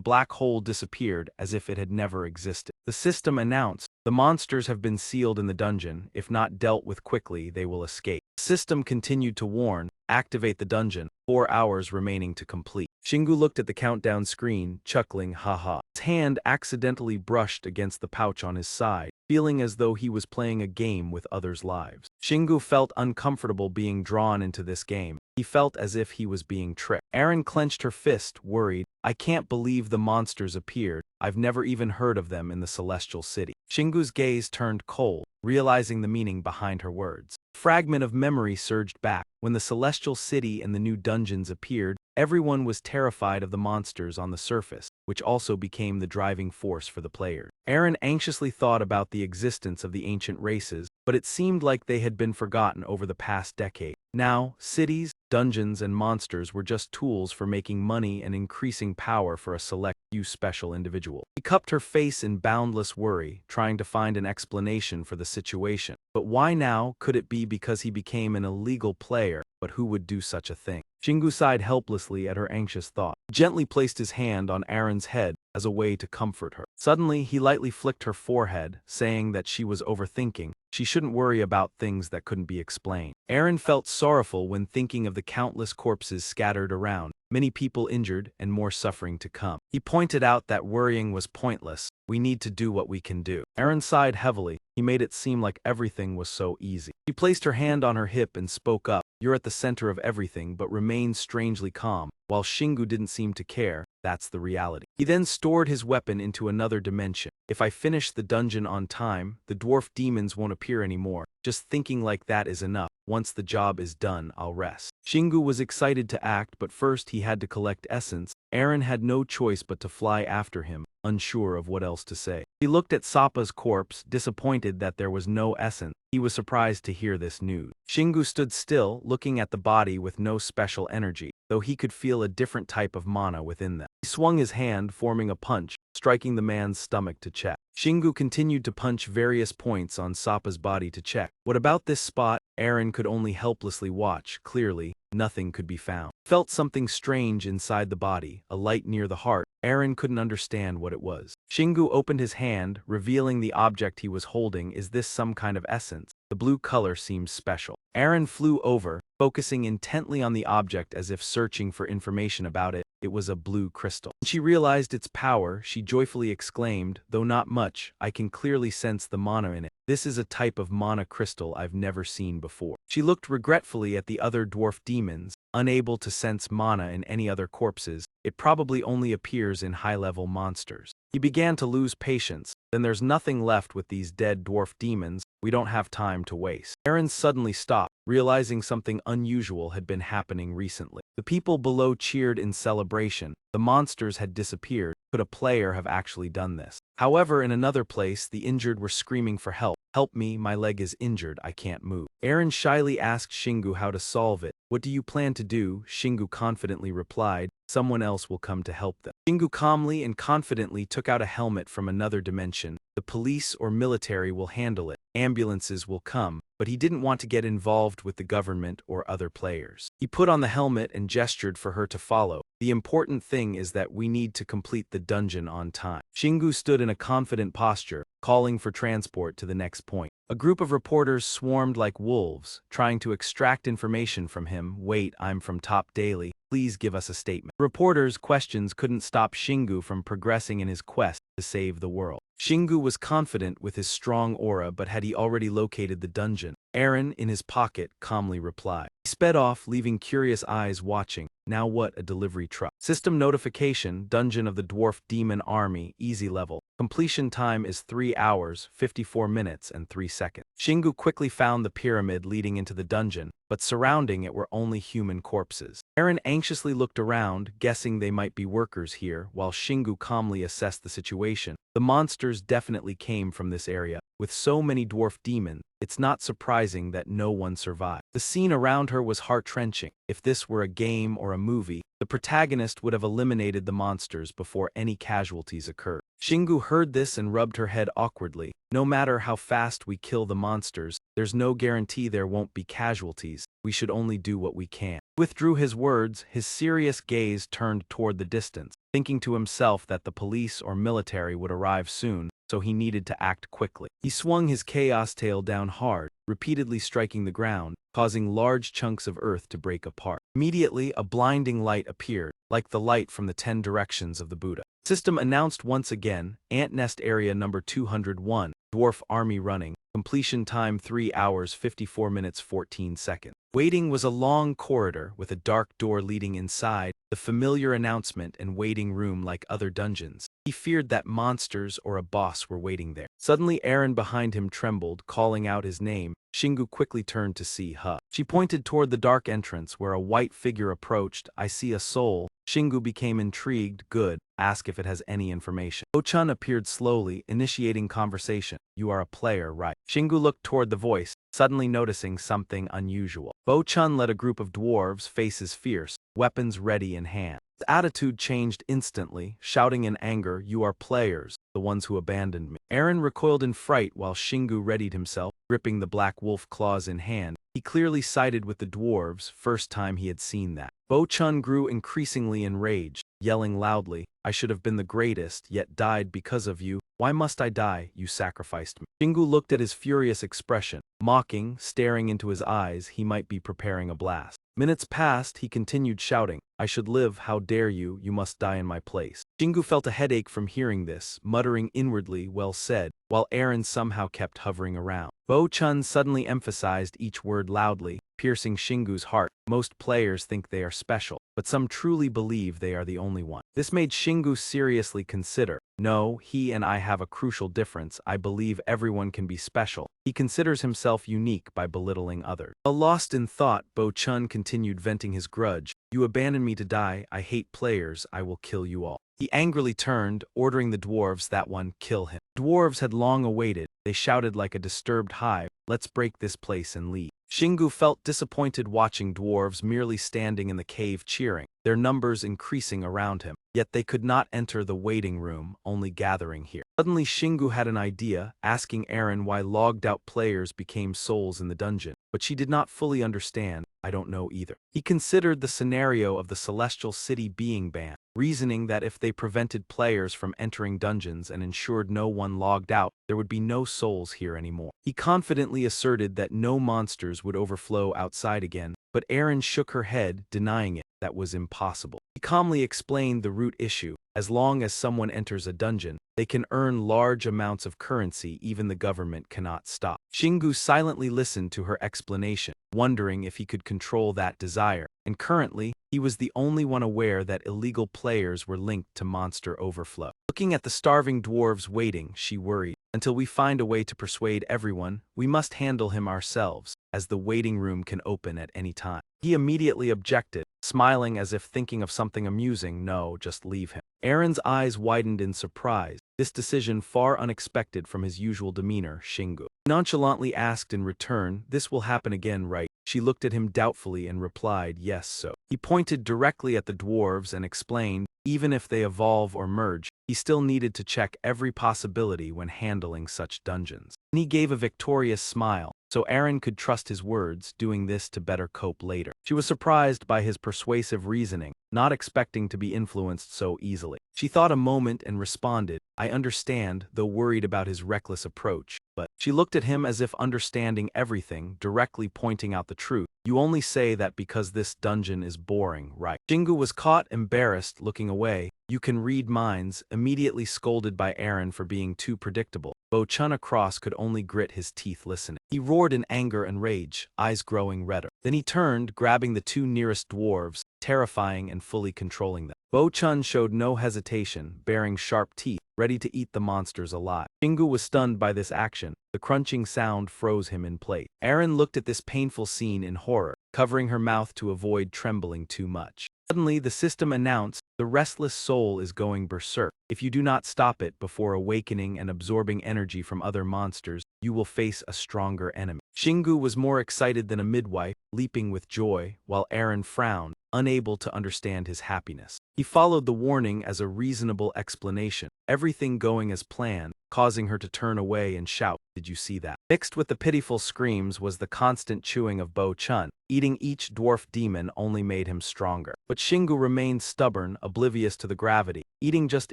black hole disappeared as if it had never existed. The system announced, "The monsters have been sealed in the dungeon. If not dealt with quickly, they will escape." The system continued to warn, "Activate the dungeon, 4 hours remaining to complete." Shingu looked at the countdown screen, chuckling, haha. His hand accidentally brushed against the pouch on his side, feeling as though he was playing a game with others' lives. Shingu felt uncomfortable being drawn into this game. He felt as if he was being tricked. Eren clenched her fist, worried, "I can't believe the monsters appeared. I've never even heard of them in the Celestial City." Shingu's gaze turned cold, realizing the meaning behind her words. A fragment of memory surged back. When the Celestial City and the new dungeons appeared, everyone was terrified of the monsters on the surface, which also became the driving force for the players. Eren anxiously thought about the existence of the ancient races, but it seemed like they had been forgotten over the past decade. Now, cities, dungeons, and monsters were just tools for making money and increasing power for a select few special individuals. She cupped her face in boundless worry, trying to find an explanation for the situation. But why now? Could it be because he became an illegal player? But who would do such a thing? Shingu sighed helplessly at her anxious thought. He gently placed his hand on Eren's head as a way to comfort her. Suddenly, he lightly flicked her forehead, saying that she was overthinking. She shouldn't worry about things that couldn't be explained. Eren felt sorrowful when thinking of the countless corpses scattered around, many people injured and more suffering to come. He pointed out that worrying was pointless. "We need to do what we can do." Eren sighed heavily. He made it seem like everything was so easy. She placed her hand on her hip and spoke up. "You're at the center of everything," but remained strangely calm. While Shingu didn't seem to care, that's the reality. He then stored his weapon into another dimension. "If I finish the dungeon on time, the dwarf demons won't appear anymore. Just thinking like that is enough. Once the job is done, I'll rest." Shingu was excited to act, but first he had to collect essence. Eren had no choice but to fly after him, unsure of what else to say. He looked at Soppa's corpse, disappointed that there was no essence. He was surprised to hear this news. Shingu stood still, looking at the body with no special energy, though he could feel a different type of mana within them. He swung his hand, forming a punch, striking the man's stomach to check. Shingu continued to punch various points on Soppa's body to check. What about this spot? Eren could only helplessly watch. Clearly, nothing could be found. He felt something strange inside the body, a light near the heart. Eren couldn't understand what it was. Shingu opened his hand, revealing the object he was holding. "Is this some kind of essence? The blue color seems special." Eren flew over, focusing intently on the object as if searching for information about it. It was a blue crystal. When she realized its power, she joyfully exclaimed, "Though not much, I can clearly sense the mana in it. This is a type of mana crystal I've never seen before." She looked regretfully at the other dwarf demons, unable to sense mana in any other corpses. It probably only appears in high-level monsters. He began to lose patience. "Then there's nothing left with these dead dwarf demons. We don't have time to waste." Eren suddenly stopped, realizing something unusual had been happening recently. The people below cheered in celebration. The monsters had disappeared. Could a player have actually done this? However, in another place, the injured were screaming for help. "Help me, my leg is injured, I can't move." Eren shyly asked Shingu how to solve it. "What do you plan to do?" Shingu confidently replied, "Someone else will come to help them." Shingu calmly and confidently took out a helmet from another dimension. "The police or military will handle it. Ambulances will come." But he didn't want to get involved with the government or other players. He put on the helmet and gestured for her to follow. "The important thing is that we need to complete the dungeon on time." Shingu stood in a confident posture, calling for transport to the next point. A group of reporters swarmed like wolves, trying to extract information from him. "Wait, I'm from Top Daily. Please give us a statement." Reporters' questions couldn't stop Shingu from progressing in his quest to save the world. Shingu was confident with his strong aura, but had he already located the dungeon? Aaron, in his pocket, calmly replied. He sped off, leaving curious eyes watching. Now what? A delivery truck. System notification, Dungeon of the Dwarf Demon Army, easy level. Completion time is 3 hours, 54 minutes, and 3 seconds. Shingu quickly found the pyramid leading into the dungeon, but surrounding it were only human corpses. Aaron anxiously looked around, guessing they might be workers here, while Shingu calmly assessed the situation. The monsters definitely came from this area. With so many dwarf demons, it's not surprising that no one survived. The scene around her was heart-wrenching. If this were a game or a movie, the protagonist would have eliminated the monsters before any casualties occurred. Shingu heard this and rubbed her head awkwardly. No matter how fast we kill the monsters, there's no guarantee there won't be casualties. We should only do what we can. Withdrew his words, his serious gaze turned toward the distance, thinking to himself that the police or military would arrive soon, so he needed to act quickly. He swung his chaos tail down hard, repeatedly striking the ground, causing large chunks of earth to break apart. Immediately, a blinding light appeared, like the light from the 10 directions of the Buddha. System announced once again, Ant Nest Area number 201, Dwarf Army running, completion time 3 hours 54 minutes 14 seconds. Waiting was a long corridor with a dark door leading inside, the familiar announcement and waiting room like other dungeons. He feared that monsters or a boss were waiting there. Suddenly Aaron behind him trembled, calling out his name. Shingu quickly turned to see her. She pointed toward the dark entrance where a white figure approached. I see a soul. Shingu became intrigued. Good. Ask if it has any information. Bo-chun appeared slowly, initiating conversation. You are a player, right? Shingu looked toward the voice, suddenly noticing something unusual. Bo-chun led a group of dwarves, faces fierce, weapons ready in hand. His attitude changed instantly, shouting in anger, you are players, the ones who abandoned me. Aaron recoiled in fright while Shingu readied himself, gripping the black wolf claws in hand. He clearly sided with the dwarves, first time he had seen that. Bo-chun grew increasingly enraged, yelling loudly, I should have been the greatest, yet died because of you. Why must I die? You sacrificed me. Shingu looked at his furious expression, mocking, staring into his eyes. He might be preparing a blast. Minutes passed, he continued shouting, I should live, how dare you, you must die in my place. Shingu felt a headache from hearing this, muttering inwardly, well said, while Aaron somehow kept hovering around. Bo-chun suddenly emphasized each word loudly, piercing Shingu's heart. Most players think they are special, but some truly believe they are the only one. This made Shingu seriously consider. No, he and I have a crucial difference. I believe everyone can be special. He considers himself unique by belittling others. Lost in thought, Bo-chun continued venting his grudge. You abandoned me to die. I hate players. I will kill you all. He angrily turned, ordering the dwarves that one kill him. Dwarves had long awaited. They shouted like a disturbed hive, let's break this place and leave. Shingu felt disappointed watching dwarves merely standing in the cave cheering, their numbers increasing around him. Yet they could not enter the waiting room, only gathering here. Suddenly Shingu had an idea, asking Aaron why logged-out players became souls in the dungeon. But she did not fully understand. I don't know either. He considered the scenario of the Celestial City being banned, reasoning that if they prevented players from entering dungeons and ensured no one logged out, there would be no souls here anymore. He confidently asserted that no monsters would overflow outside again, but Aaron shook her head, denying it. That was impossible. He calmly explained the root issue. As long as someone enters a dungeon, they can earn large amounts of currency even the government cannot stop. Shingu silently listened to her explanation, wondering if he could control that desire, and currently, he was the only one aware that illegal players were linked to monster overflow. Looking at the starving dwarves waiting, she worried. Until we find a way to persuade everyone, we must handle him ourselves, as the waiting room can open at any time. He immediately objected, smiling as if thinking of something amusing. No, just leave him. Aaron's eyes widened in surprise, this decision far unexpected from his usual demeanor. Shingu nonchalantly asked in return, this will happen again, right? She looked at him doubtfully and replied, yes, so. He pointed directly at the dwarves and explained, even if they evolve or merge, he still needed to check every possibility when handling such dungeons. And he gave a victorious smile, so Aaron could trust his words, doing this to better cope later. She was surprised by his persuasive reasoning, not expecting to be influenced so easily. She thought a moment and responded, I understand, though worried about his reckless approach. But she looked at him as if understanding everything, directly pointing out the truth. You only say that because this dungeon is boring, right? Shingu was caught embarrassed, looking away. You can read minds, immediately scolded by Aaron for being too predictable. Bo-chun across could only grit his teeth listening. He roared in anger and rage, eyes growing redder. Then he turned, grabbing the two nearest dwarves, terrifying and fully controlling them. Bo-chun showed no hesitation, baring sharp teeth, ready to eat the monsters alive. Shingu was stunned by this action. The crunching sound froze him in place. Aaron looked at this painful scene in horror, covering her mouth to avoid trembling too much. Suddenly, the system announced, the restless soul is going berserk. If you do not stop it before awakening and absorbing energy from other monsters, you will face a stronger enemy. Shingu was more excited than a midwife, leaping with joy, while Aaron frowned, unable to understand his happiness. He followed the warning as a reasonable explanation, everything going as planned, causing her to turn away and shout, did you see that? Mixed with the pitiful screams was the constant chewing of Bo-chun. Eating each dwarf demon only made him stronger. But Shingu remained stubborn, oblivious to the gravity. Eating just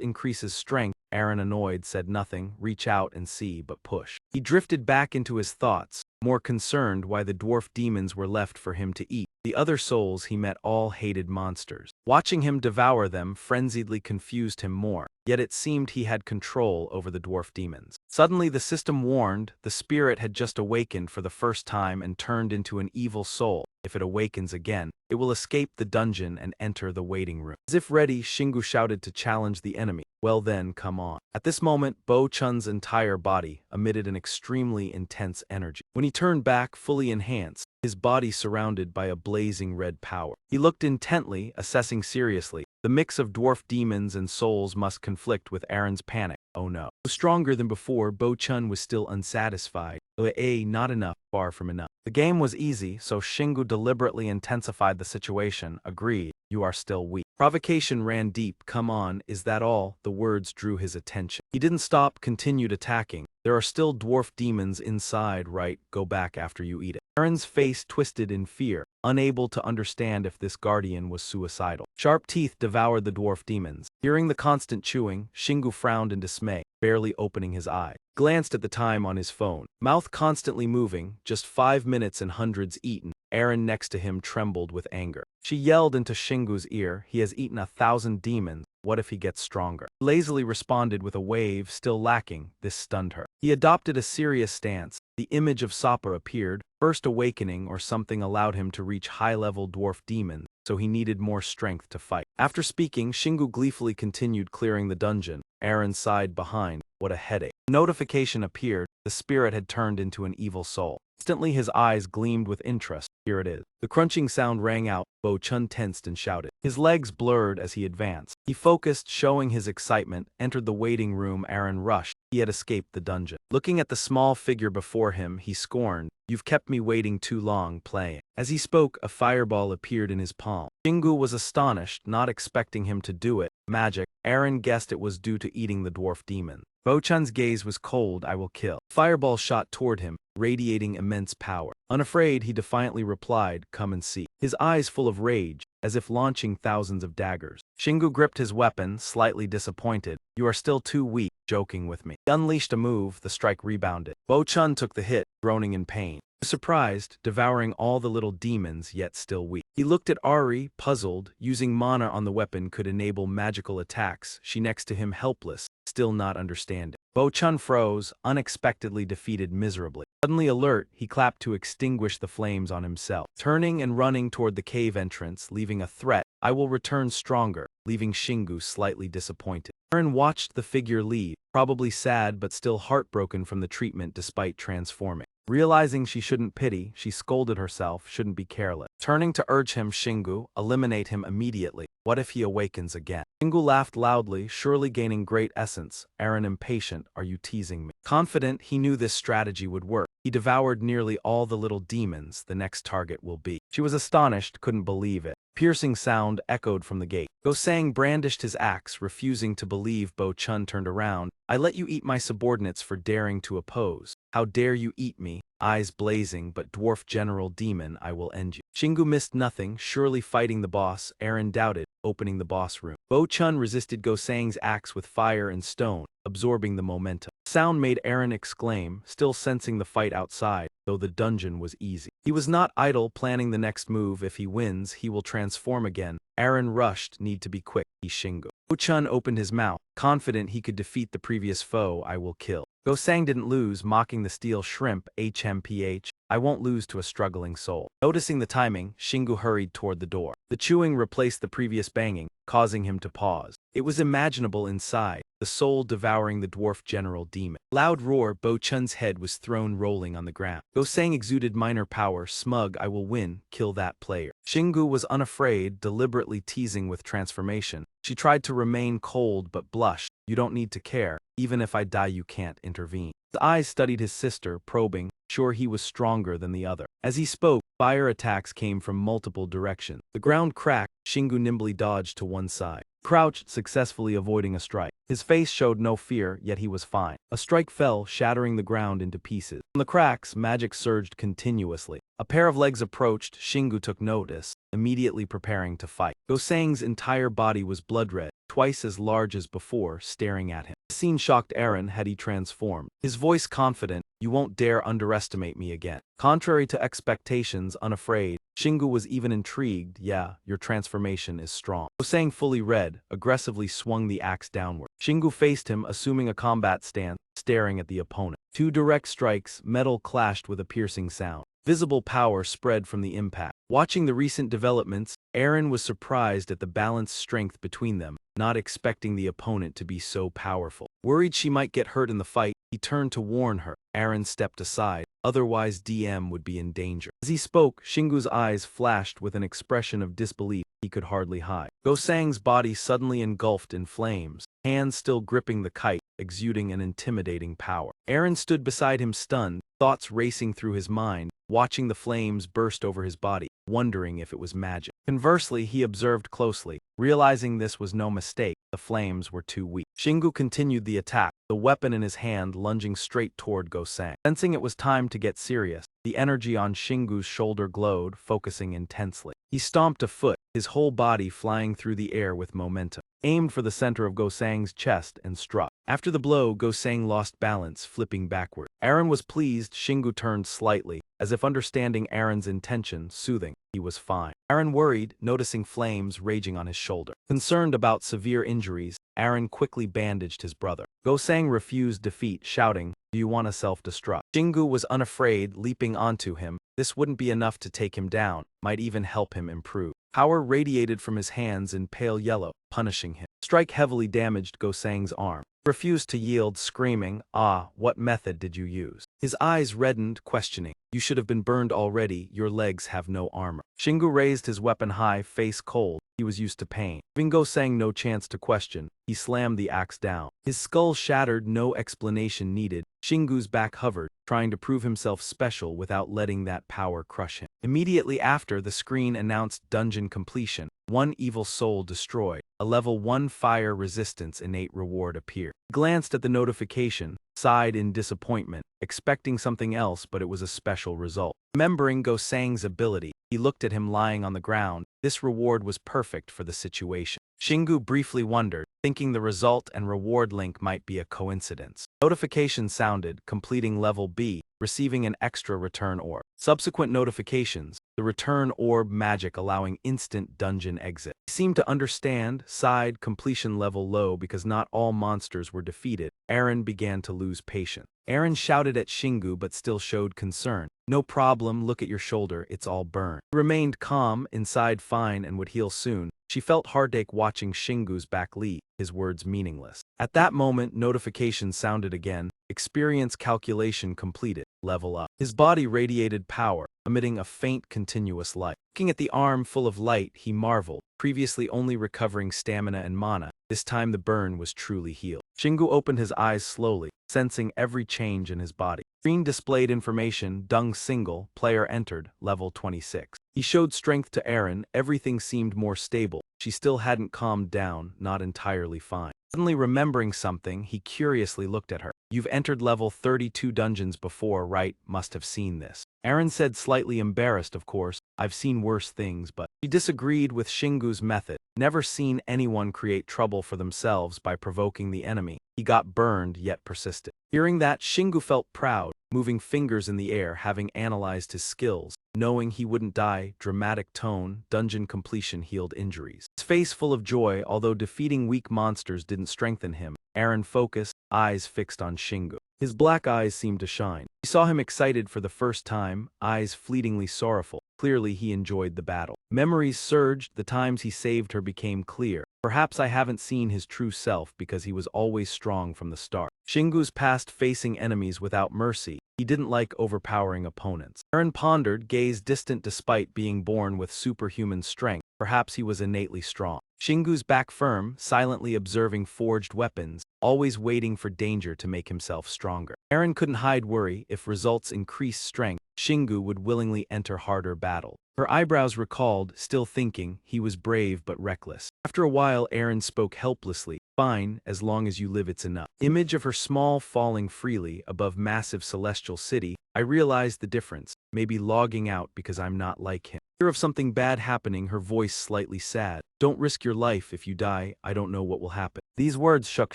increases strength. Aaron, annoyed, said nothing, reach out and see, but push. He drifted back into his thoughts, more concerned why the dwarf demons were left for him to eat. The other souls he met all hated monsters. Watching him devour them frenziedly confused him more, yet it seemed he had control over the dwarf demons. Suddenly the system warned, the spirit had just awakened for the first time and turned into an evil soul. If it awakens again, it will escape the dungeon and enter the waiting room. As if ready, Shingu shouted to challenge the enemy. Well then, come on. At this moment, Bo-chun's entire body emitted an extremely intense energy. When he turned back, fully enhanced, his body surrounded by a blazing red power. He looked intently, assessing seriously. The mix of dwarf demons and souls must conflict with Aaron's panic. Oh no. Stronger than before, Bo-chun was still unsatisfied. Not enough, far from enough. The game was easy, so Shingu deliberately intensified the situation. Agreed, you are still weak. Provocation ran deep. Come on, is that all? The words drew his attention. He didn't stop, continued attacking. There are still dwarf demons inside, right? Go back after you eat it. Aaron's face twisted in fear, unable to understand if this guardian was suicidal. Sharp teeth devoured the dwarf demons. Hearing the constant chewing, Shingu frowned in dismay, barely opening his eyes. Glanced at the time on his phone. Mouth constantly moving, just 5 minutes and hundreds eaten. Aaron next to him trembled with anger. She yelled into Shingu's ear, he has eaten 1,000 demons. What if he gets stronger? He lazily responded with a wave, still lacking. This stunned her. He adopted a serious stance. The image of Soppa appeared. First awakening or something allowed him to reach high-level dwarf demons, so he needed more strength to fight. After speaking, Shingu gleefully continued clearing the dungeon. Aaron sighed behind. What a headache. Notification appeared. The spirit had turned into an evil soul. Instantly his eyes gleamed with interest. Here it is. The crunching sound rang out. Bo-chun tensed and shouted. His legs blurred as he advanced. He focused, showing his excitement, entered the waiting room. Aaron rushed. He had escaped the dungeon. Looking at the small figure before him, he scorned. You've kept me waiting too long, playing. As he spoke, a fireball appeared in his palm. Shingu was astonished, not expecting him to do it. Magic. Aaron guessed it was due to eating the dwarf demon. Bo-chun's gaze was cold. I will kill. Fireball shot toward him, radiating immense power. Unafraid, he defiantly replied, come and see. His eyes full of rage, as if launching thousands of daggers. Shingu gripped his weapon, slightly disappointed. You are still too weak, joking with me. He unleashed a move, the strike rebounded. Bo-chun took the hit, groaning in pain. Surprised, devouring all the little demons, yet still weak. He looked at Ari, puzzled. Using mana on the weapon could enable magical attacks. She next to him helpless, still not understanding. Bo-chun froze, unexpectedly defeated miserably. Suddenly alert, he clapped to extinguish the flames on himself. Turning and running toward the cave entrance, leaving a threat, I will return stronger, leaving Shingu slightly disappointed. Aaron watched the figure leave, probably sad but still heartbroken from the treatment despite transforming. Realizing she shouldn't pity, she scolded herself, shouldn't be careless. Turning to urge him, Shingu, eliminate him immediately. What if he awakens again? Shingu laughed loudly, surely gaining great essence. Aaron impatient, are you teasing me? Confident he knew this strategy would work. He devoured nearly all the little demons the next target will be. She was astonished, couldn't believe it. Piercing sound echoed from the gate. Gosang brandished his axe, refusing to believe. Bo-chun turned around. I let you eat my subordinates for daring to oppose. How dare you eat me? eyes blazing, but dwarf general demon, I will end you. Shingu missed nothing, surely fighting the boss, Aaron doubted, opening the boss room. Bo-chun resisted Go-sang's axe with fire and stone, absorbing the momentum. Sound made Aaron exclaim, still sensing the fight outside, though the dungeon was easy. He was not idle, planning the next move. If he wins, he will transform again. Aaron rushed, need to be quick, he Shingu. Bo-chun opened his mouth, confident he could defeat the previous foe. I will kill. Go-sang didn't lose, mocking the steel shrimp, HMPH, I won't lose to a struggling soul. Noticing the timing, Shingu hurried toward the door. The chewing replaced the previous banging, causing him to pause. It was imaginable inside, the soul devouring the dwarf general demon. Loud roar, Bo-chun's head was thrown rolling on the ground. Go-sang exuded minor power, smug, I will win, kill that player. Shingu was unafraid, deliberately teasing with transformation. She tried to remain cold but blushed. You don't need to care. Even if I die you can't intervene. His eyes studied his sister, probing, sure he was stronger than the other. As he spoke, fire attacks came from multiple directions. The ground cracked, Shingu nimbly dodged to one side. Crouched, successfully avoiding a strike. His face showed no fear, yet he was fine. A strike fell, shattering the ground into pieces. From the cracks, magic surged continuously. A pair of legs approached, Shingu took notice, immediately preparing to fight. Go-sang's entire body was blood red, twice as large as before, staring at him. The scene shocked Aaron had he transformed. His voice confident, you won't dare underestimate me again. Contrary to expectations, unafraid, Shingu was even intrigued. Yeah, your transformation is strong. Go-sang fully red, aggressively swung the axe downward. Shingu faced him, assuming a combat stance, staring at the opponent. Two direct strikes, metal clashed with a piercing sound. Visible power spread from the impact. Watching the recent developments, Aaron was surprised at the balanced strength between them, not expecting the opponent to be so powerful. Worried she might get hurt in the fight, he turned to warn her. Aaron stepped aside, otherwise DM would be in danger. As he spoke, Shingu's eyes flashed with an expression of disbelief he could hardly hide. Go-sang's body suddenly engulfed in flames, hands still gripping the kite, exuding an intimidating power. Aaron stood beside him stunned, thoughts racing through his mind, watching the flames burst over his body, wondering if it was magic. Conversely, he observed closely, realizing this was no mistake, the flames were too weak. Shingu continued the attack, the weapon in his hand lunging straight toward Go-sang. Sensing it was time to get serious, the energy on Shingu's shoulder glowed, focusing intensely. He stomped a foot, his whole body flying through the air with momentum, aimed for the center of Go-sang's chest and struck. After the blow, Go-sang lost balance, flipping backward. Aaron was pleased. Shingu turned slightly, as if understanding Aaron's intention, soothing. He was fine. Aaron worried, noticing flames raging on his shoulder. Concerned about severe injuries, Aaron quickly bandaged his brother. Go-sang refused defeat, shouting, do you want to self-destruct? Shingu was unafraid, leaping onto him. This wouldn't be enough to take him down, might even help him improve. Power radiated from his hands in pale yellow, punishing him. Strike heavily damaged Go-sang's arm. Refused to yield, screaming, ah, what method did you use? His eyes reddened, questioning. You should have been burned already, your legs have no armor. Shingu raised his weapon high, face cold. He was used to pain. Giving Go-sang no chance to question, he slammed the axe down. His skull shattered, no explanation needed. Shingu's back hovered, trying to prove himself special without letting that power crush him. Immediately after, the screen announced dungeon completion. One evil soul destroyed. A level 1 fire resistance innate reward appeared. He glanced at the notification, sighed in disappointment, expecting something else, but it was a special result. Remembering Go-sang's ability, he looked at him lying on the ground. This reward was perfect for the situation. Shingu briefly wondered, thinking the result and reward link might be a coincidence. Notification sounded, completing level B, receiving an extra return orb. Subsequent notifications, the return orb magic allowing instant dungeon exit. He seemed to understand, sighed, completion level low because not all monsters were defeated. Aaron began to lose patience. Aaron shouted at Shingu but still showed concern. No problem, look at your shoulder, it's all burned. He remained calm, inside fine and would heal soon. She felt heartache watching Shingu's back lead, his words meaningless. At that moment, notification sounded again. Experience calculation completed. Level up. His body radiated power, emitting a faint continuous light. Looking at the arm full of light, he marveled, previously only recovering stamina and mana. This time the burn was truly healed. Shingu opened his eyes slowly, sensing every change in his body. Screen displayed information, dung single, player entered, level 26. He showed strength to Aaron, everything seemed more stable. She still hadn't calmed down, not entirely fine. Suddenly remembering something, he curiously looked at her. "You've entered level 32 dungeons before, right? Must have seen this." Aaron said, slightly embarrassed, "Of course, I've seen worse things," but she disagreed with Shingu's method. Never seen anyone create trouble for themselves by provoking the enemy. He got burned, yet persisted. Hearing that, Shingu felt proud, moving fingers in the air, having analyzed his skills. Knowing he wouldn't die, dramatic tone, dungeon completion healed injuries. His face full of joy, although defeating weak monsters didn't strengthen him. Aaron focused, eyes fixed on Shingu. His black eyes seemed to shine. He saw him excited for the first time, eyes fleetingly sorrowful. Clearly he enjoyed the battle. Memories surged, the times he saved her became clear. Perhaps I haven't seen his true self because he was always strong from the start. Shingu's past facing enemies without mercy. He didn't like overpowering opponents. Aaron pondered, gaze distant despite being born with superhuman strength. Perhaps he was innately strong. Shingu's back firm, silently observing forged weapons, always waiting for danger to make himself stronger. Aaron couldn't hide worry. If results increased strength, Shingu would willingly enter harder battle. Her eyebrows recalled, still thinking, he was brave but reckless. After a while, Aaron spoke helplessly. "Fine, as long as you live it's enough." Image of her small falling freely above massive celestial city. I realized the difference. Maybe logging out because I'm not like him. Fear of something bad happening, her voice slightly sad. "Don't risk your life. If you die, I don't know what will happen." These words shook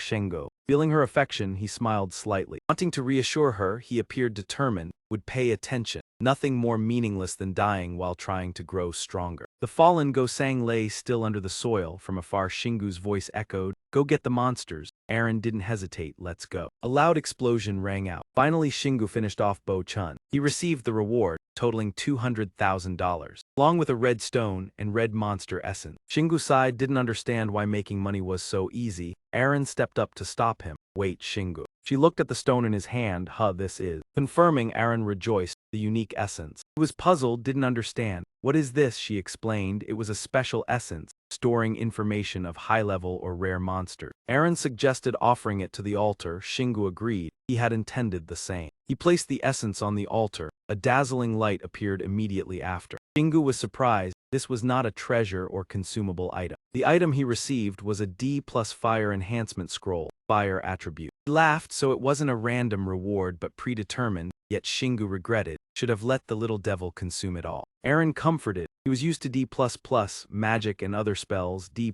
Shingo. Feeling her affection, he smiled slightly. Wanting to reassure her, he appeared determined, would pay attention. Nothing more meaningless than dying while trying to grow stronger. The fallen Gosang lay still under the soil. From afar, Shingu's voice echoed, "Go get the monsters." Aaron didn't hesitate. "Let's go." A loud explosion rang out. Finally, Shingu finished off Bo-chun. He received the reward, totaling $200,000, along with a red stone and red monster essence. Shingu sighed, didn't understand why making money was so easy. Aaron stepped up to stop him. "Wait, Shingu." She looked at the stone in his hand. This is." Confirming, Aaron rejoiced. The unique essence. He was puzzled, didn't understand. "What is this?" she explained. It was a special essence, storing information of high-level or rare monsters. Aaron suggested offering it to the altar. Shingu agreed. He had intended the same. He placed the essence on the altar. A dazzling light appeared immediately after. Shingu was surprised. This was not a treasure or consumable item. The item he received was a D+ fire enhancement scroll, fire attribute. He laughed, so it wasn't a random reward but predetermined, yet Shingu regretted. Should have let the little devil consume it all. Aaron comforted. He was used to D++, magic and other spells. D++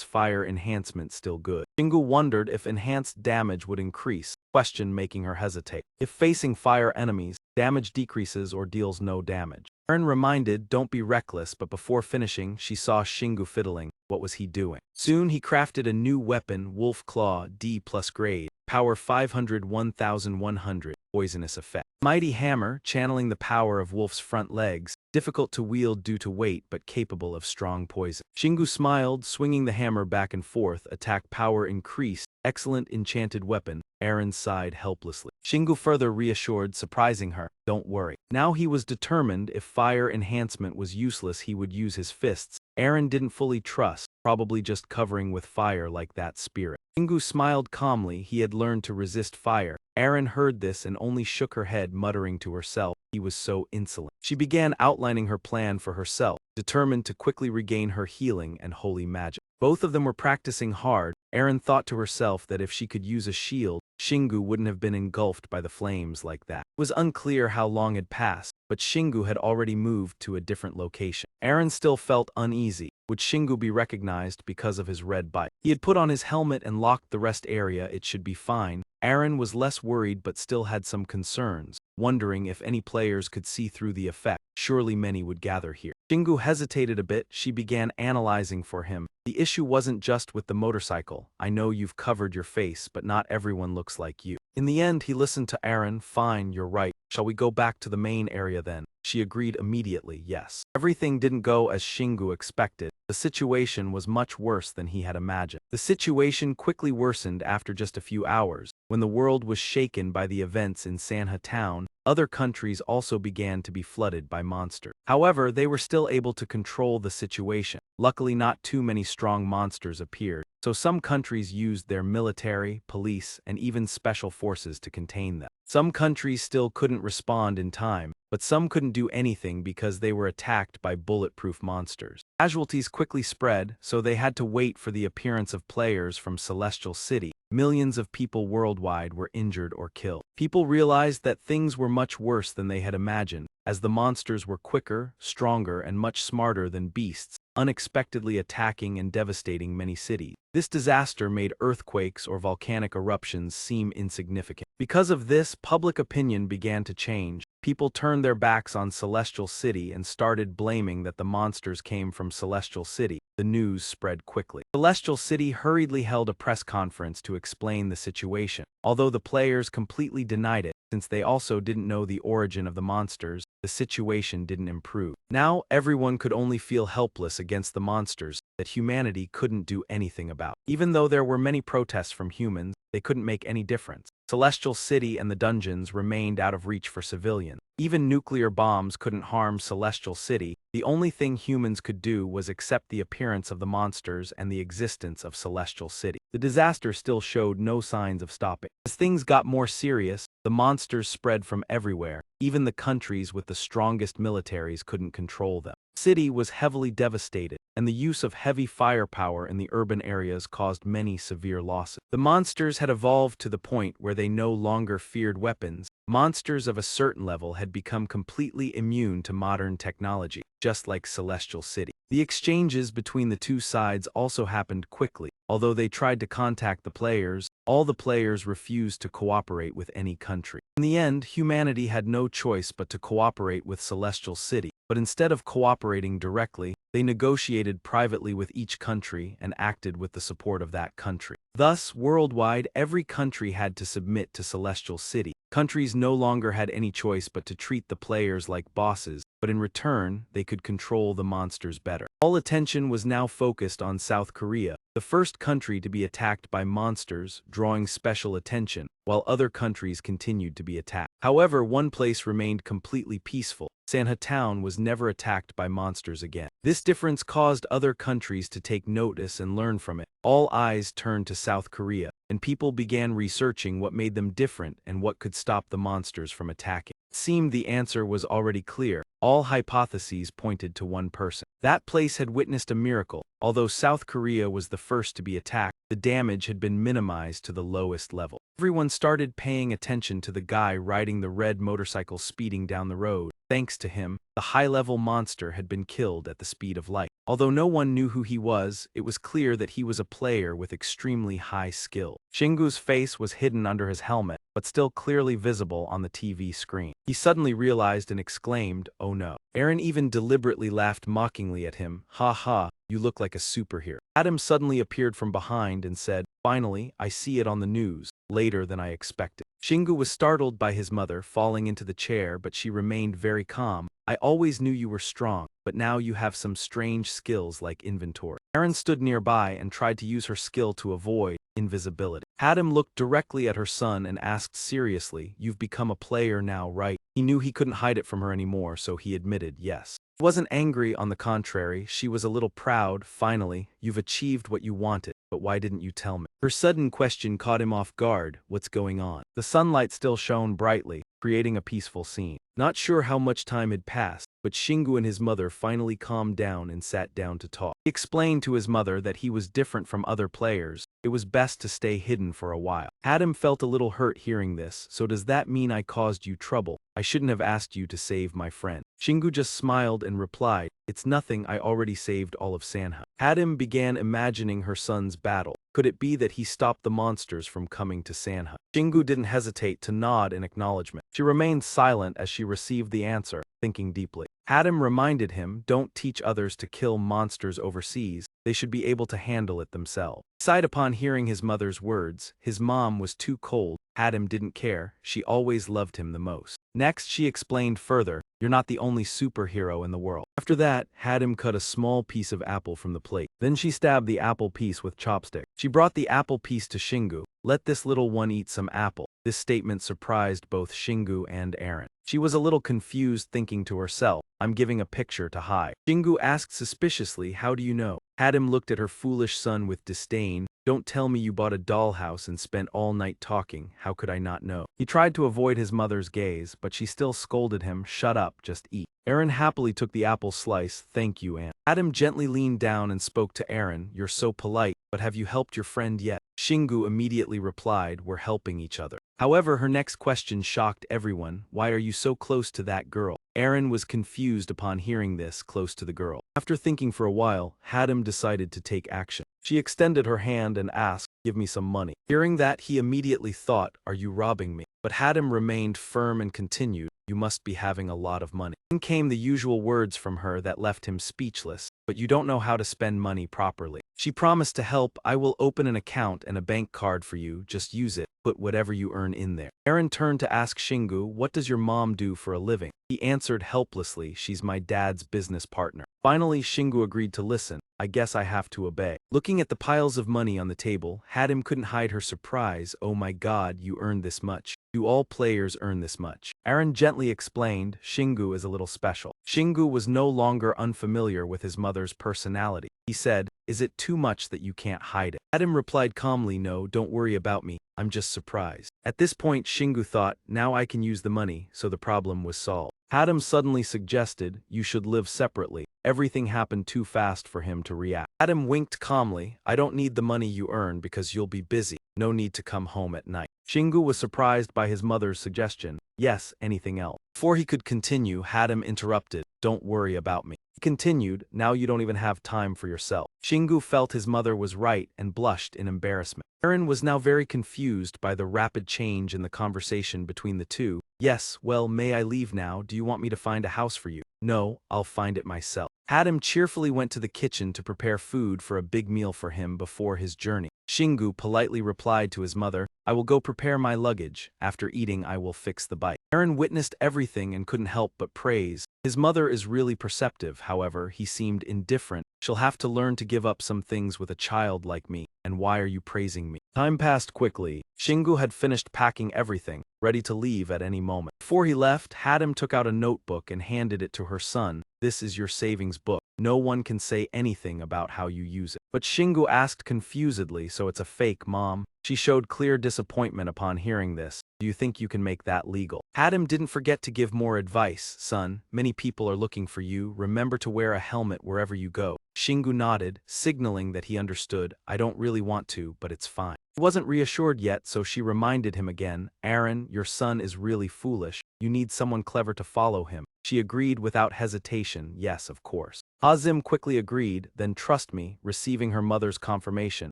fire enhancement still good. Shingu wondered if enhanced damage would increase, question making her hesitate. If facing fire enemies, damage decreases or deals no damage. Aaron reminded, "Don't be reckless," but before finishing, she saw Shingu fiddling. What was he doing? Soon he crafted a new weapon, Wolf Claw, D+ grade, power 500, 1100, poisonous effect. Mighty hammer, channeling the power of Wolf's front legs, difficult to wield due to weight but capable of strong poison. Shingu smiled, swinging the hammer back and forth, attack power increased, excellent enchanted weapon. Aaron sighed helplessly. Shingu further reassured, surprising her, "Don't worry." Now he was determined if fire enhancement was useless he would use his fists. Aaron didn't fully trust, probably just covering with fire like that spirit. Shingu smiled calmly, he had learned to resist fire. Aaron heard this and only shook her head, muttering to herself, he was so insolent. She began outlining her plan for herself, determined to quickly regain her healing and holy magic. Both of them were practicing hard. Aaron thought to herself that if she could use a shield, Shingu wouldn't have been engulfed by the flames like that. It was unclear how long had passed, but Shingu had already moved to a different location. Aaron still felt uneasy. Would Shingu be recognized because of his red bite? He had put on his helmet and locked the rest area. It should be fine. Aaron was less worried but still had some concerns, wondering if any players could see through the effect. Surely many would gather here. Shingu hesitated a bit. She began analyzing for him. The issue wasn't just with the motorcycle. "I know you've covered your face, but not everyone looks like you." In the end, he listened to Aaron. "Fine, you're right. Shall we go back to the main area then?" She agreed immediately, yes. Everything didn't go as Shingu expected. The situation was much worse than he had imagined. The situation quickly worsened after just a few hours. When the world was shaken by the events in Manhwa town, other countries also began to be flooded by monsters. However, they were still able to control the situation. Luckily, not too many strong monsters appeared, so some countries used their military, police, and even special forces to contain them. Some countries still couldn't respond in time. but some couldn't do anything because they were attacked by bulletproof monsters. Casualties quickly spread, so they had to wait for the appearance of players from Celestial City. Millions of people worldwide were injured or killed. People realized that things were much worse than they had imagined, as the monsters were quicker, stronger, and much smarter than beasts, unexpectedly attacking and devastating many cities. This disaster made earthquakes or volcanic eruptions seem insignificant. Because of this, public opinion began to change. People turned their backs on Celestial City and started blaming that the monsters came from Celestial City. The news spread quickly. Celestial City hurriedly held a press conference to explain the situation. Although the players completely denied it, since they also didn't know the origin of the monsters, the situation didn't improve. Now everyone could only feel helpless against the monsters that humanity couldn't do anything about. Even though there were many protests from humans, they couldn't make any difference. Celestial City and the dungeons remained out of reach for civilians. Even nuclear bombs couldn't harm Celestial City. The only thing humans could do was accept the appearance of the monsters and the existence of Celestial City. The disaster still showed no signs of stopping. As things got more serious, the monsters spread from everywhere. Even the countries with the strongest militaries couldn't control them. The city was heavily devastated, and the use of heavy firepower in the urban areas caused many severe losses. The monsters had evolved to the point where they no longer feared weapons. Monsters of a certain level had become completely immune to modern technology, just like Celestial City. The exchanges between the two sides also happened quickly. Although they tried to contact the players, all the players refused to cooperate with any country. In the end, humanity had no choice but to cooperate with Celestial City. But instead of cooperating directly, they negotiated privately with each country and acted with the support of that country. Thus, worldwide, every country had to submit to Celestial City. Countries no longer had any choice but to treat the players like bosses, but in return, they could control the monsters better. All attention was now focused on South Korea, the first country to be attacked by monsters, drawing special attention, while other countries continued to be attacked. However, one place remained completely peaceful. Manhwa Town was never attacked by monsters again. This difference caused other countries to take notice and learn from it. All eyes turned to South Korea, and people began researching what made them different and what could stop the monsters from attacking. It seemed the answer was already clear. All hypotheses pointed to one person. That place had witnessed a miracle. Although South Korea was the first to be attacked, the damage had been minimized to the lowest level. Everyone started paying attention to the guy riding the red motorcycle speeding down the road. Thanks to him, the high-level monster had been killed at the speed of light. Although no one knew who he was, it was clear that he was a player with extremely high skill. Shingu's face was hidden under his helmet, but still clearly visible on the TV screen. He suddenly realized and exclaimed, "Oh no." Aaron even deliberately laughed mockingly at him. "Ha ha, you look like a superhero." Adam suddenly appeared from behind and said, "Finally, I see it on the news, later than I expected." Shingu was startled by his mother falling into the chair, but she remained very calm. "I always knew you were strong, but now you have some strange skills like inventory." Aaron stood nearby and tried to use her skill to avoid invisibility. Adam looked directly at her son and asked seriously, "You've become a player now, right?" He knew he couldn't hide it from her anymore, so he admitted yes. She wasn't angry, on the contrary, she was a little proud. "Finally, you've achieved what you wanted, but why didn't you tell me?" Her sudden question caught him off guard. "What's going on?" The sunlight still shone brightly, creating a peaceful scene. Not sure how much time had passed, but Shingu and his mother finally calmed down and sat down to talk. He explained to his mother that he was different from other players. It was best to stay hidden for a while. Adam felt a little hurt hearing this. "So does that mean I caused you trouble? I shouldn't have asked you to save my friend." Shingu just smiled and replied, "It's nothing, I already saved all of Manhwa." Adam began imagining her son's battle. Could it be that he stopped the monsters from coming to Manhwa? Shingu didn't hesitate to nod in acknowledgement. She remained silent as she received the answer, thinking deeply. Adam reminded him, "Don't teach others to kill monsters overseas. They should be able to handle it themselves." He sighed upon hearing his mother's words. His mom was too cold. Adam didn't care. She always loved him the most. Next, she explained further, "You're not the only superhero in the world." After that, Adam cut a small piece of apple from the plate. Then she stabbed the apple piece with chopstick. She brought the apple piece to Shingu. "Let this little one eat some apple." This statement surprised both Shingu and Aaron. She was a little confused, thinking to herself, "I'm giving a picture to hide." Shingu asked suspiciously, "How do you know?" Adam looked at her foolish son with disdain. Don't tell me you bought a dollhouse and spent all night talking, how could I not know? He tried to avoid his mother's gaze, but she still scolded him, shut up, just eat. Aaron happily took the apple slice, thank you, Anne. Adam gently leaned down and spoke to Aaron, you're so polite, but have you helped your friend yet? Shingu immediately replied, we're helping each other. However, her next question shocked everyone, why are you so close to that girl? Aaron was confused upon hearing this, close to the girl. After thinking for a while, Adam decided to take action. She extended her hand and asked, give me some money. Hearing that, he immediately thought, are you robbing me? But Adam remained firm and continued, you must be having a lot of money. Then came the usual words from her that left him speechless, but you don't know how to spend money properly. She promised to help, I will open an account and a bank card for you, just use it, put whatever you earn in there. Aaron turned to ask Shingu, what does your mom do for a living? He answered helplessly, she's my dad's business partner. Finally, Shingu agreed to listen. I guess I have to obey. Looking at the piles of money on the table, Hadim couldn't hide her surprise. Oh my god, you earned this much. Do all players earn this much? Aaron gently explained, Shingu is a little special. Shingu was no longer unfamiliar with his mother's personality. He said, is it too much that you can't hide it? Hadim replied calmly, no, don't worry about me. I'm just surprised. At this point, Shingu thought, now I can use the money, so the problem was solved. Hadim suddenly suggested, you should live separately. Everything happened too fast for him to react. Hadim winked calmly, I don't need the money you earn because you'll be busy. No need to come home at night. Shingu was surprised by his mother's suggestion. Yes, anything else. Before he could continue, Hadim interrupted, don't worry about me. He continued, now you don't even have time for yourself. Shingu felt his mother was right and blushed in embarrassment. Aaron was now very confused by the rapid change in the conversation between the two. Yes, well, may I leave now? Do you want me to find a house for you? No, I'll find it myself. Hadim cheerfully went to the kitchen to prepare food for a big meal for him before his journey. Shingu politely replied to his mother, I will go prepare my luggage. After eating, I will fix the bike. Aaron witnessed everything and couldn't help but praise. His mother is really perceptive, however, he seemed indifferent. She'll have to learn to give up some things with a child like me. And why are you praising me? Time passed quickly. Shingu had finished packing everything, ready to leave at any moment. Before he left, Hadim took out a notebook and handed it to her son. This is your savings book. No one can say anything about how you use it. But Shingu asked confusedly, so it's a fake, Mom? She showed clear disappointment upon hearing this. Do you think you can make that legal? Hadim didn't forget to give more advice. Son, many people are looking for you. Remember to wear a helmet wherever you go. Shingu nodded, signaling that he understood. I don't really want to, but it's fine. He wasn't reassured yet, so she reminded him again. Aaron, your son is really foolish. You need someone clever to follow him. She agreed without hesitation. Yes, of course. Hazim quickly agreed, then trust me, receiving her mother's confirmation.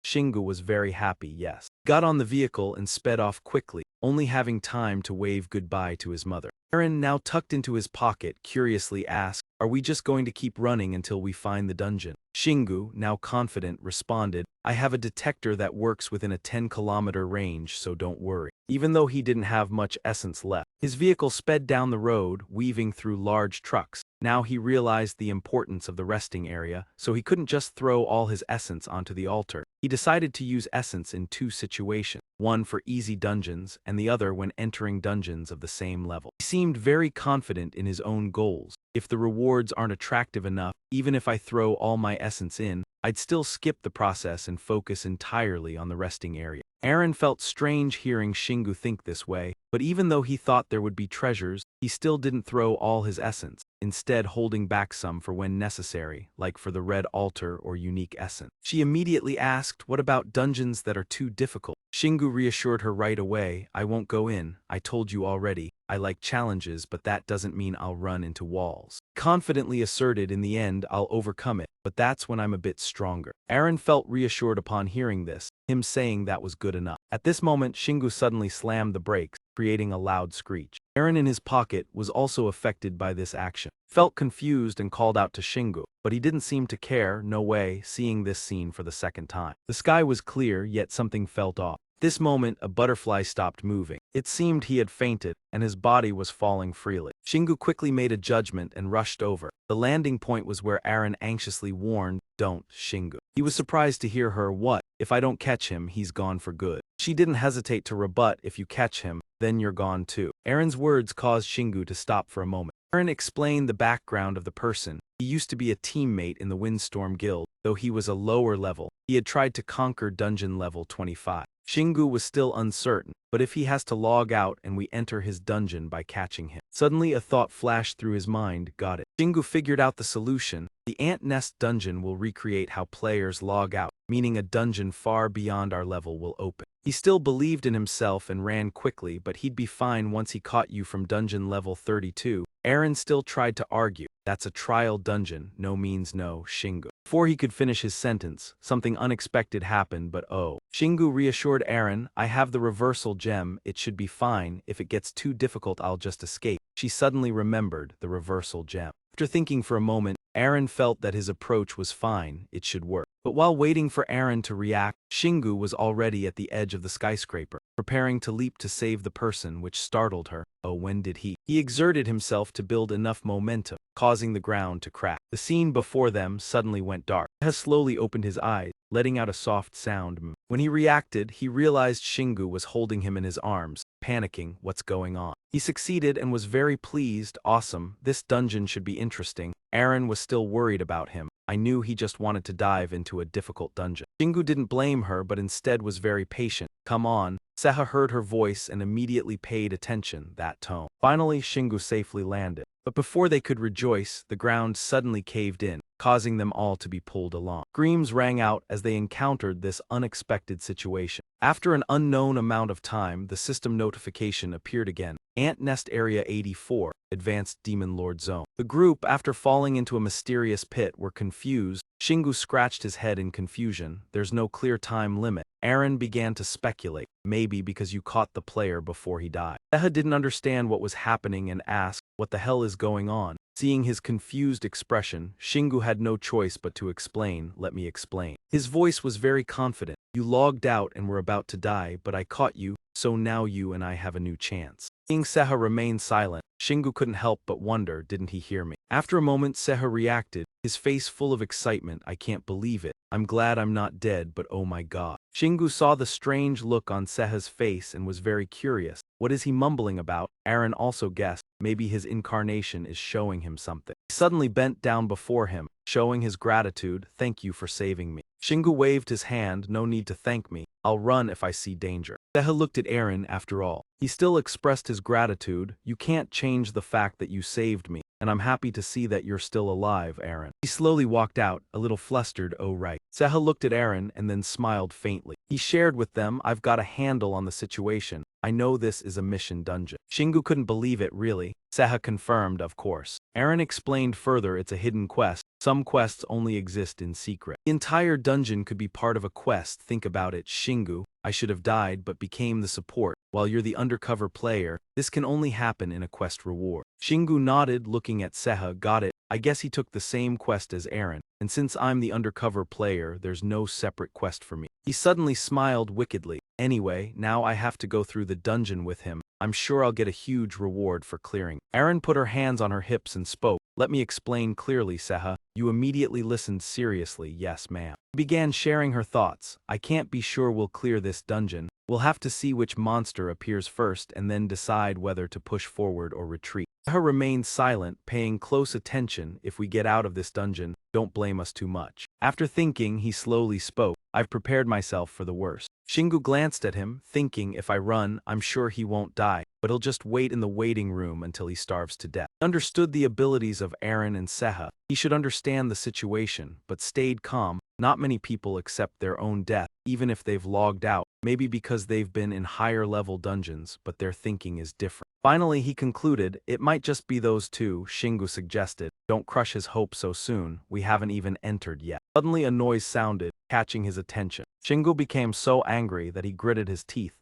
Shingu was very happy, yes. Got on the vehicle and sped off quickly, only having time to wave goodbye to his mother. Aaron, now tucked into his pocket, curiously asked, are we just going to keep running until we find the dungeon? Shingu, now confident, responded, I have a detector that works within a 10-kilometer range, so don't worry. Even though he didn't have much essence left, his vehicle sped down the road, weaving through large trucks. Now he realized the importance of the resting area, so he couldn't just throw all his essence onto the altar. He decided to use essence in two situations, one for easy dungeons and the other when entering dungeons of the same level. He seemed very confident in his own goals. If the rewards aren't attractive enough, even if I throw all my essence in, I'd still skip the process and focus entirely on the resting area. Aaron felt strange hearing Shingu think this way, but even though he thought there would be treasures, he still didn't throw all his essence, instead holding back some for when necessary, like for the red altar or unique essence. She immediately asked, what about dungeons that are too difficult? Shingu reassured her right away, I won't go in, I told you already, I like challenges but that doesn't mean I'll run into walls. Confidently asserted in the end I'll overcome it, but that's when I'm a bit stronger. Aaron felt reassured upon hearing this, him saying that was good enough. At this moment Shingu suddenly slammed the brakes, creating a loud screech. Aaron in his pocket was also affected by this action. Felt confused and called out to Shingu, but he didn't seem to care, no way, seeing this scene for the second time. The sky was clear, yet something felt off. This moment, a butterfly stopped moving. It seemed he had fainted, and his body was falling freely. Shingu quickly made a judgment and rushed over. The landing point was where Aaron anxiously warned, don't, Shingu. He was surprised to hear her, what? If I don't catch him, he's gone for good. She didn't hesitate to rebut, if you catch him, then you're gone too. Aaron's words caused Shingu to stop for a moment. Aaron explained the background of the person. He used to be a teammate in the Windstorm Guild, though he was a lower level. He had tried to conquer dungeon level 25. Shingu was still uncertain, but if he has to log out and we enter his dungeon by catching him. Suddenly a thought flashed through his mind, got it. Shingu figured out the solution. The ant nest dungeon will recreate how players log out, meaning a dungeon far beyond our level will open. He still believed in himself and ran quickly, but he'd be fine once he caught you from dungeon level 32. Aaron still tried to argue. That's a trial dungeon, no means no, Shingu. Before he could finish his sentence, something unexpected happened, but oh. Shingu reassured Aaron, I have the reversal gem, it should be fine, if it gets too difficult I'll just escape. She suddenly remembered the reversal gem. After thinking for a moment, Aaron felt that his approach was fine, it should work. But while waiting for Aaron to react, Shingu was already at the edge of the skyscraper, preparing to leap to save the person, which startled her. Oh, when did he? He exerted himself to build enough momentum, causing the ground to crack. The scene before them suddenly went dark. He slowly opened his eyes, letting out a soft sound. When he reacted, he realized Shingu was holding him in his arms, panicking, what's going on? He succeeded and was very pleased. Awesome, this dungeon should be interesting. Aaron was still worried about him. I knew he just wanted to dive into a difficult dungeon. Shingu didn't blame her, but instead was very patient. Come on. Seha heard her voice and immediately paid attention, that tone. Finally, Shingu safely landed. But before they could rejoice, the ground suddenly caved in, causing them all to be pulled along. Screams rang out as they encountered this unexpected situation. After an unknown amount of time, the system notification appeared again. Ant Nest Area 84, Advanced Demon Lord Zone. The group, after falling into a mysterious pit, were confused. Shingu scratched his head in confusion. There's no clear time limit. Aaron began to speculate, maybe because you caught the player before he died. Seha didn't understand what was happening and asked, what the hell is going on? Seeing his confused expression, Shingu had no choice but to explain, let me explain. His voice was very confident. You logged out and were about to die, but I caught you, so now you and I have a new chance. Seeing Seha remain silent, Shingu couldn't help but wonder, didn't he hear me? After a moment, Seha reacted, his face full of excitement, I can't believe it. I'm glad I'm not dead, but oh my god. Shingu saw the strange look on Seha's face and was very curious. What is he mumbling about? Aaron also guessed, maybe his incarnation is showing him something. He suddenly bent down before him, showing his gratitude, thank you for saving me. Shingu waved his hand, no need to thank me. I'll run if I see danger. Seha looked at Aaron after all. He still expressed his gratitude. You can't change the fact that you saved me, and I'm happy to see that you're still alive, Aaron. He slowly walked out, a little flustered, oh right. Seha looked at Aaron and then smiled faintly. He shared with them, I've got a handle on the situation. I know this is a mission dungeon. Shingu couldn't believe it, really. Seha confirmed, of course. Aaron explained further it's a hidden quest. Some quests only exist in secret. The entire dungeon could be part of a quest, think about it, Shingu. I should have died but became the support. While you're the undercover player, this can only happen in a quest reward. Shingu nodded, looking at Seha, got it. I guess he took the same quest as Aaron, and since I'm the undercover player, there's no separate quest for me. He suddenly smiled wickedly. Anyway, now I have to go through the dungeon with him. I'm sure I'll get a huge reward for clearing. Aaron put her hands on her hips and spoke. Let me explain clearly, Seha. You immediately listened seriously, yes ma'am. Began sharing her thoughts. I can't be sure we'll clear this dungeon. We'll have to see which monster appears first and then decide whether to push forward or retreat. Seha remained silent, paying close attention. If we get out of this dungeon, don't blame us too much. After thinking, he slowly spoke. I've prepared myself for the worst. Shingu glanced at him, thinking if I run, I'm sure he won't die, but he'll just wait in the waiting room until he starves to death. He understood the abilities of Aaron and Seha. He should understand the situation, but stayed calm. Not many people accept their own death, even if they've logged out, maybe because they've been in higher level dungeons, but their thinking is different. Finally, he concluded, it might just be those two, Shingu suggested. Don't crush his hope so soon, we haven't even entered yet. Suddenly a noise sounded, catching his attention. Shingu became so angry that he gritted his teeth.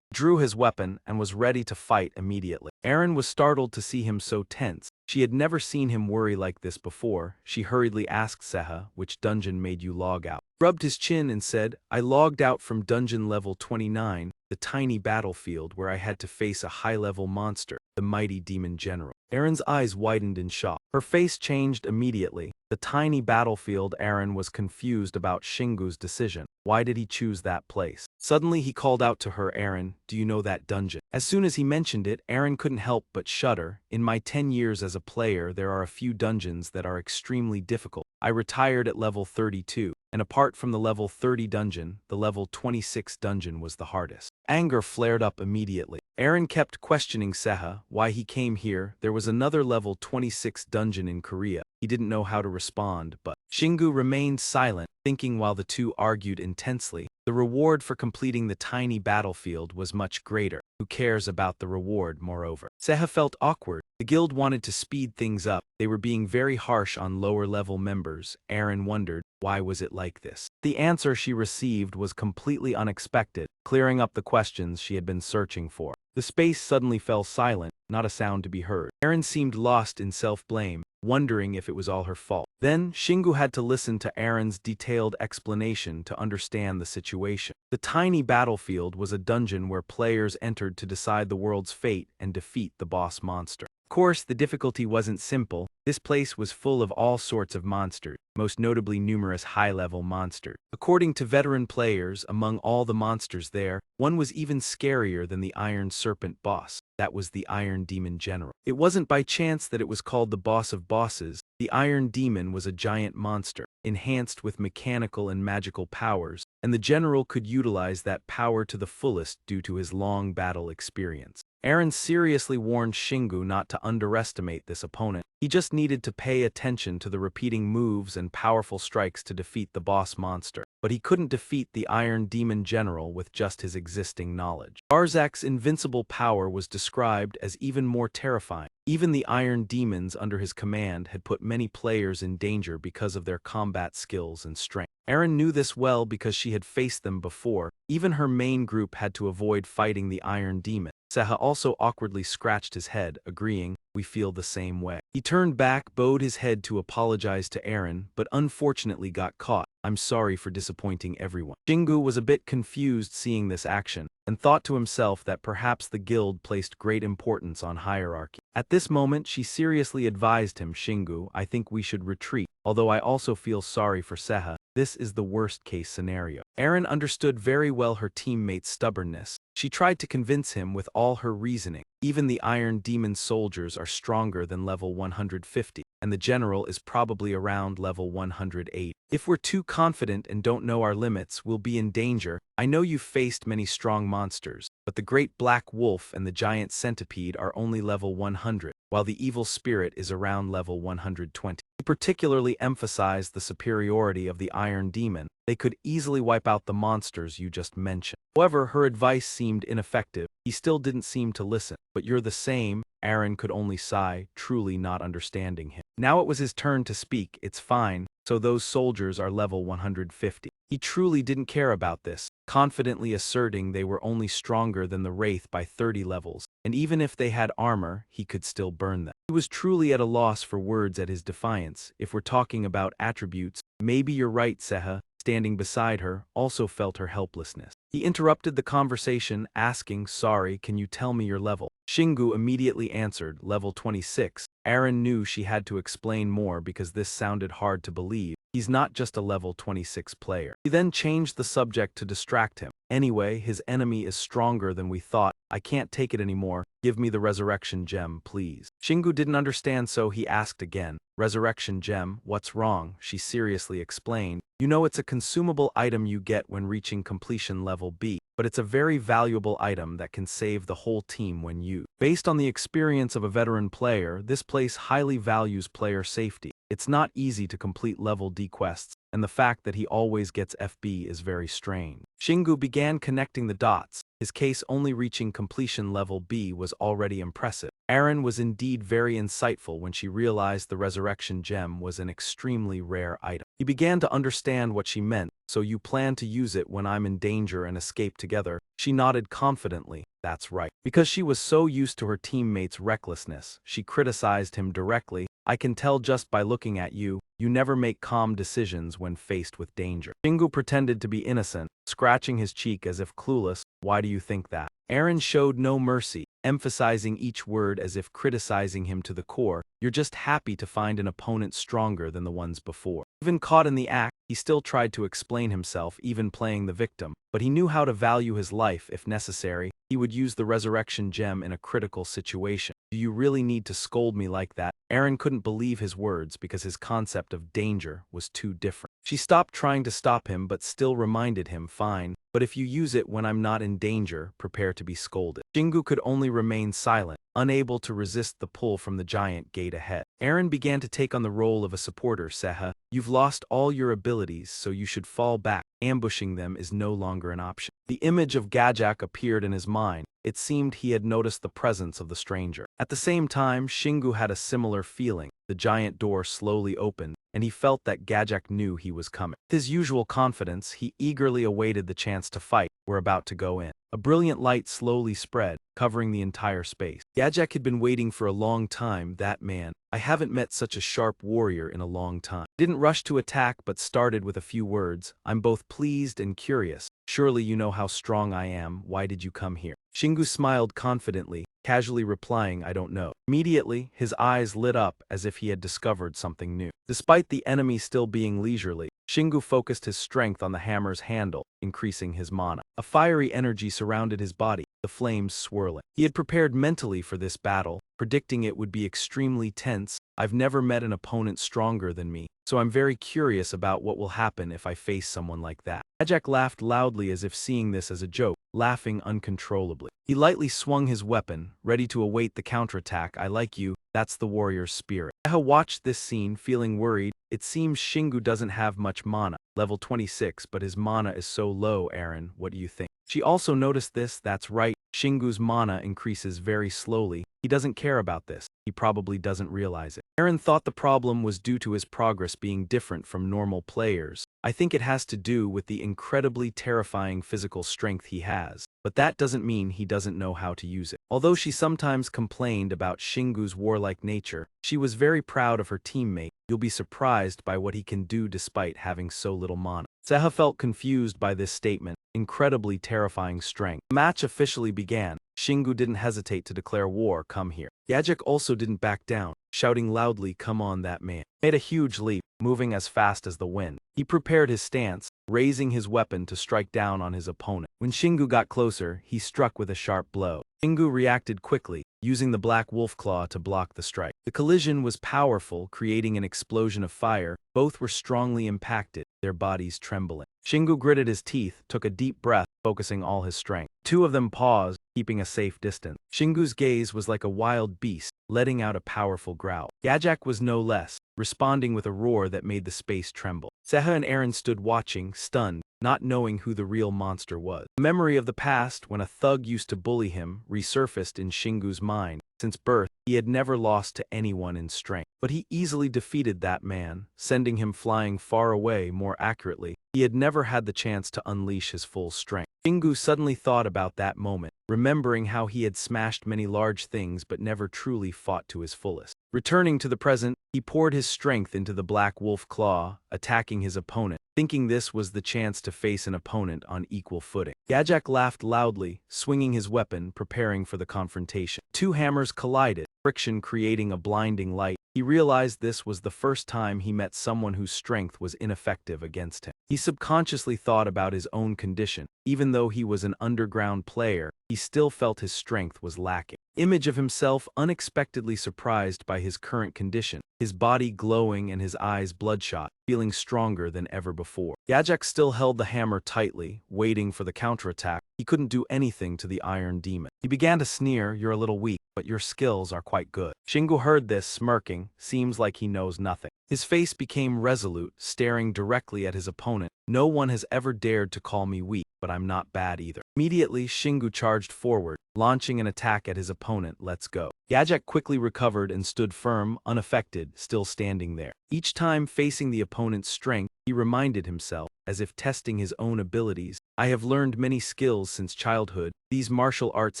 Drew his weapon and was ready to fight immediately. Aaron was startled to see him so tense. She had never seen him worry like this before. She hurriedly asked Seha, which dungeon made you log out? Rubbed his chin and said, I logged out from dungeon level 29, the tiny battlefield where I had to face a high-level monster, the mighty demon general. Aaron's eyes widened in shock. Her face changed immediately. The tiny battlefield. Aaron was confused about Shingu's decision. Why did he choose that place? Suddenly he called out to her, Aaron, do you know that dungeon? As soon as he mentioned it, Aaron couldn't help but shudder. In my 10 years as a player, there are a few dungeons that are extremely difficult. I retired at level 32, and apart from the level 30 dungeon, the level 26 dungeon was the hardest. Anger flared up immediately. Aaron kept questioning Seha why he came here. There was another level 26 dungeon in Korea. He didn't know how to respond, but Shingu remained silent, thinking while the two argued intensely. The reward for completing the tiny battlefield was much greater. Who cares about the reward, moreover? Seha felt awkward. The guild wanted to speed things up. They were being very harsh on lower-level members. Aaron wondered, why was it like this? The answer she received was completely unexpected, clearing up the questions she had been searching for. The space suddenly fell silent, not a sound to be heard. Aaron seemed lost in self-blame, wondering if it was all her fault. Then, Shingu had to listen to Aaron's detailed explanation to understand the situation. The tiny battlefield was a dungeon where players entered to decide the world's fate and defeat the boss monster. Of course, the difficulty wasn't simple. This place was full of all sorts of monsters, most notably numerous high-level monsters. According to veteran players, among all the monsters there, one was even scarier than the Iron Serpent boss. That was the Iron Demon General. It wasn't by chance that it was called the boss of bosses. The Iron Demon was a giant monster, enhanced with mechanical and magical powers, and the general could utilize that power to the fullest due to his long battle experience. Aaron seriously warned Shingu not to underestimate this opponent. He just needed to pay attention to the repeating moves and powerful strikes to defeat the boss monster. But he couldn't defeat the Iron Demon General with just his existing knowledge. Barzak's invincible power was described as even more terrifying. Even the Iron Demons under his command had put many players in danger because of their combat skills and strength. Aaron knew this well because she had faced them before. Even her main group had to avoid fighting the Iron Demon. Seha also awkwardly scratched his head, agreeing, we feel the same way. He turned back, bowed his head to apologize to Aaron, but unfortunately got caught. I'm sorry for disappointing everyone. Shingu was a bit confused seeing this action, and thought to himself that perhaps the guild placed great importance on hierarchy. At this moment, she seriously advised him, Shingu, I think we should retreat, although I also feel sorry for Seha. This is the worst-case scenario. Aaron understood very well her teammate's stubbornness. She tried to convince him with all her reasoning. Even the Iron Demon soldiers are stronger than level 150, and the general is probably around level 108. If we're too confident and don't know our limits, we'll be in danger. I know you've faced many strong monsters, but the Great Black Wolf and the Giant Centipede are only level 100, while the Evil Spirit is around level 120. He particularly emphasized the superiority of the Iron Demon. They could easily wipe out the monsters you just mentioned. However, her advice seemed ineffective. He still didn't seem to listen. But you're the same. Aaron could only sigh, truly not understanding him. Now it was his turn to speak. It's fine. So those soldiers are level 150. He truly didn't care about this, confidently asserting they were only stronger than the Wraith by 30 levels, and even if they had armor, he could still burn them. He was truly at a loss for words at his defiance. If we're talking about attributes, maybe you're right, Seha, standing beside her, also felt her helplessness. He interrupted the conversation, asking, sorry, can you tell me your level? Shingu immediately answered, level 26. Aaron knew she had to explain more because this sounded hard to believe. He's not just a level 26 player. He then changed the subject to distract him. Anyway, his enemy is stronger than we thought. I can't take it anymore. Give me the resurrection gem, please. Shingu didn't understand, so he asked again. Resurrection gem, what's wrong? She seriously explained. You know it's a consumable item you get when reaching completion level B, but it's a very valuable item that can save the whole team when used. Based on the experience of a veteran player, this place highly values player safety. It's not easy to complete level D quests, and the fact that he always gets FB is very strange. Shingu began connecting the dots. His case only reaching completion level B was already impressive. Aaron was indeed very insightful when she realized the resurrection gem was an extremely rare item. He began to understand what she meant. So you plan to use it when I'm in danger and escape together? She nodded confidently. That's right. Because she was so used to her teammates' recklessness, she criticized him directly. I can tell just by looking at you, you never make calm decisions when faced with danger. Shingu pretended to be innocent, scratching his cheek as if clueless. Why do you think that? Eren showed no mercy, emphasizing each word as if criticizing him to the core. You're just happy to find an opponent stronger than the ones before. Even caught in the act, he still tried to explain himself, even playing the victim. But he knew how to value his life if necessary. He would use the resurrection gem in a critical situation. Do you really need to scold me like that? Eren couldn't believe his words because his concept of danger was too different. She stopped trying to stop him but still reminded him, fine, but if you use it when I'm not in danger, prepare to be scolded. Shingu could only remain silent, unable to resist the pull from the giant gate ahead. Eren began to take on the role of a supporter. Seha, you've lost all your abilities, so you should fall back. Ambushing them is no longer an option. The image of Gajak appeared in his mind. It seemed he had noticed the presence of the stranger. At the same time, Shingu had a similar feeling. The giant door slowly opened, and he felt that Gajak knew he was coming. With his usual confidence, he eagerly awaited the chance to fight. We're about to go in. A brilliant light slowly spread, covering the entire space. Gajak had been waiting for a long time. That man. I haven't met such a sharp warrior in a long time. Didn't rush to attack but started with a few words. I'm both pleased and curious. Surely you know how strong I am. Why did you come here? Shingu smiled confidently, casually replying, I don't know. Immediately, his eyes lit up as if he had discovered something new. Despite the enemy still being leisurely, Shingu focused his strength on the hammer's handle, increasing his mana. A fiery energy surrounded his body, the flames swirling. He had prepared mentally for this battle, predicting it would be extremely tense. I've never met an opponent stronger than me, so I'm very curious about what will happen if I face someone like that. Gajak laughed loudly as if seeing this as a joke, laughing uncontrollably. He lightly swung his weapon, ready to await the counterattack. I like you, that's the warrior's spirit. Seha watched this scene, feeling worried. It seems Shingu doesn't have much mana, level 26, but his mana is so low. Eren, what do you think? She also noticed this. That's right, Shingu's mana increases very slowly. He doesn't care about this. He probably doesn't realize it. Eren thought the problem was due to his progress being different from normal players. I think it has to do with the incredibly terrifying physical strength he has, but that doesn't mean he doesn't know how to use it. Although she sometimes complained about Shingu's warlike nature, she was very proud of her teammate. You'll be surprised by what he can do despite having so little mana. Seha felt confused by this statement. Incredibly terrifying strength. The match officially began. Shingu didn't hesitate to declare war. Come here. Gajak also didn't back down, shouting loudly, come on. That man made a huge leap, moving as fast as the wind. He prepared his stance, raising his weapon to strike down on his opponent. When Shingu got closer, he struck with a sharp blow. Shingu reacted quickly, using the black wolf claw to block the strike. The collision was powerful, creating an explosion of fire. Both were strongly impacted, their bodies trembling. Shingu gritted his teeth, took a deep breath, focusing all his strength. Two of them paused, keeping a safe distance. Shingu's gaze was like a wild beast, letting out a powerful growl. Gajak was no less, responding with a roar that made the space tremble. Seha and Eren stood watching, stunned, not knowing who the real monster was. The memory of the past, when a thug used to bully him, resurfaced in Shingu's mind. Since birth, he had never lost to anyone in strength. But he easily defeated that man, sending him flying far away. More accurately, he had never had the chance to unleash his full strength. Shingu suddenly thought about that moment, remembering how he had smashed many large things but never truly fought to his fullest. Returning to the present, he poured his strength into the black wolf claw, attacking his opponent, thinking this was the chance to face an opponent on equal footing. Gajak laughed loudly, swinging his weapon, preparing for the confrontation. Two hammers collided, friction creating a blinding light. He realized this was the first time he met someone whose strength was ineffective against him. He subconsciously thought about his own condition. Even though he was an underground player, he still felt his strength was lacking. Image of himself unexpectedly surprised by his current condition, his body glowing and his eyes bloodshot, feeling stronger than ever before. Gajak still held the hammer tightly, waiting for the counterattack. He couldn't do anything to the iron demon. He began to sneer, you're a little weak, but your skills are quite good. Shingu heard this, smirking, seems like he knows nothing. His face became resolute, staring directly at his opponent. No one has ever dared to call me weak, but I'm not bad either. Immediately, Shingu charged forward, launching an attack at his opponent. Let's go. Gajak quickly recovered and stood firm, unaffected, still standing there. Each time facing the opponent's strength, he reminded himself, as if testing his own abilities, I have learned many skills since childhood. These martial arts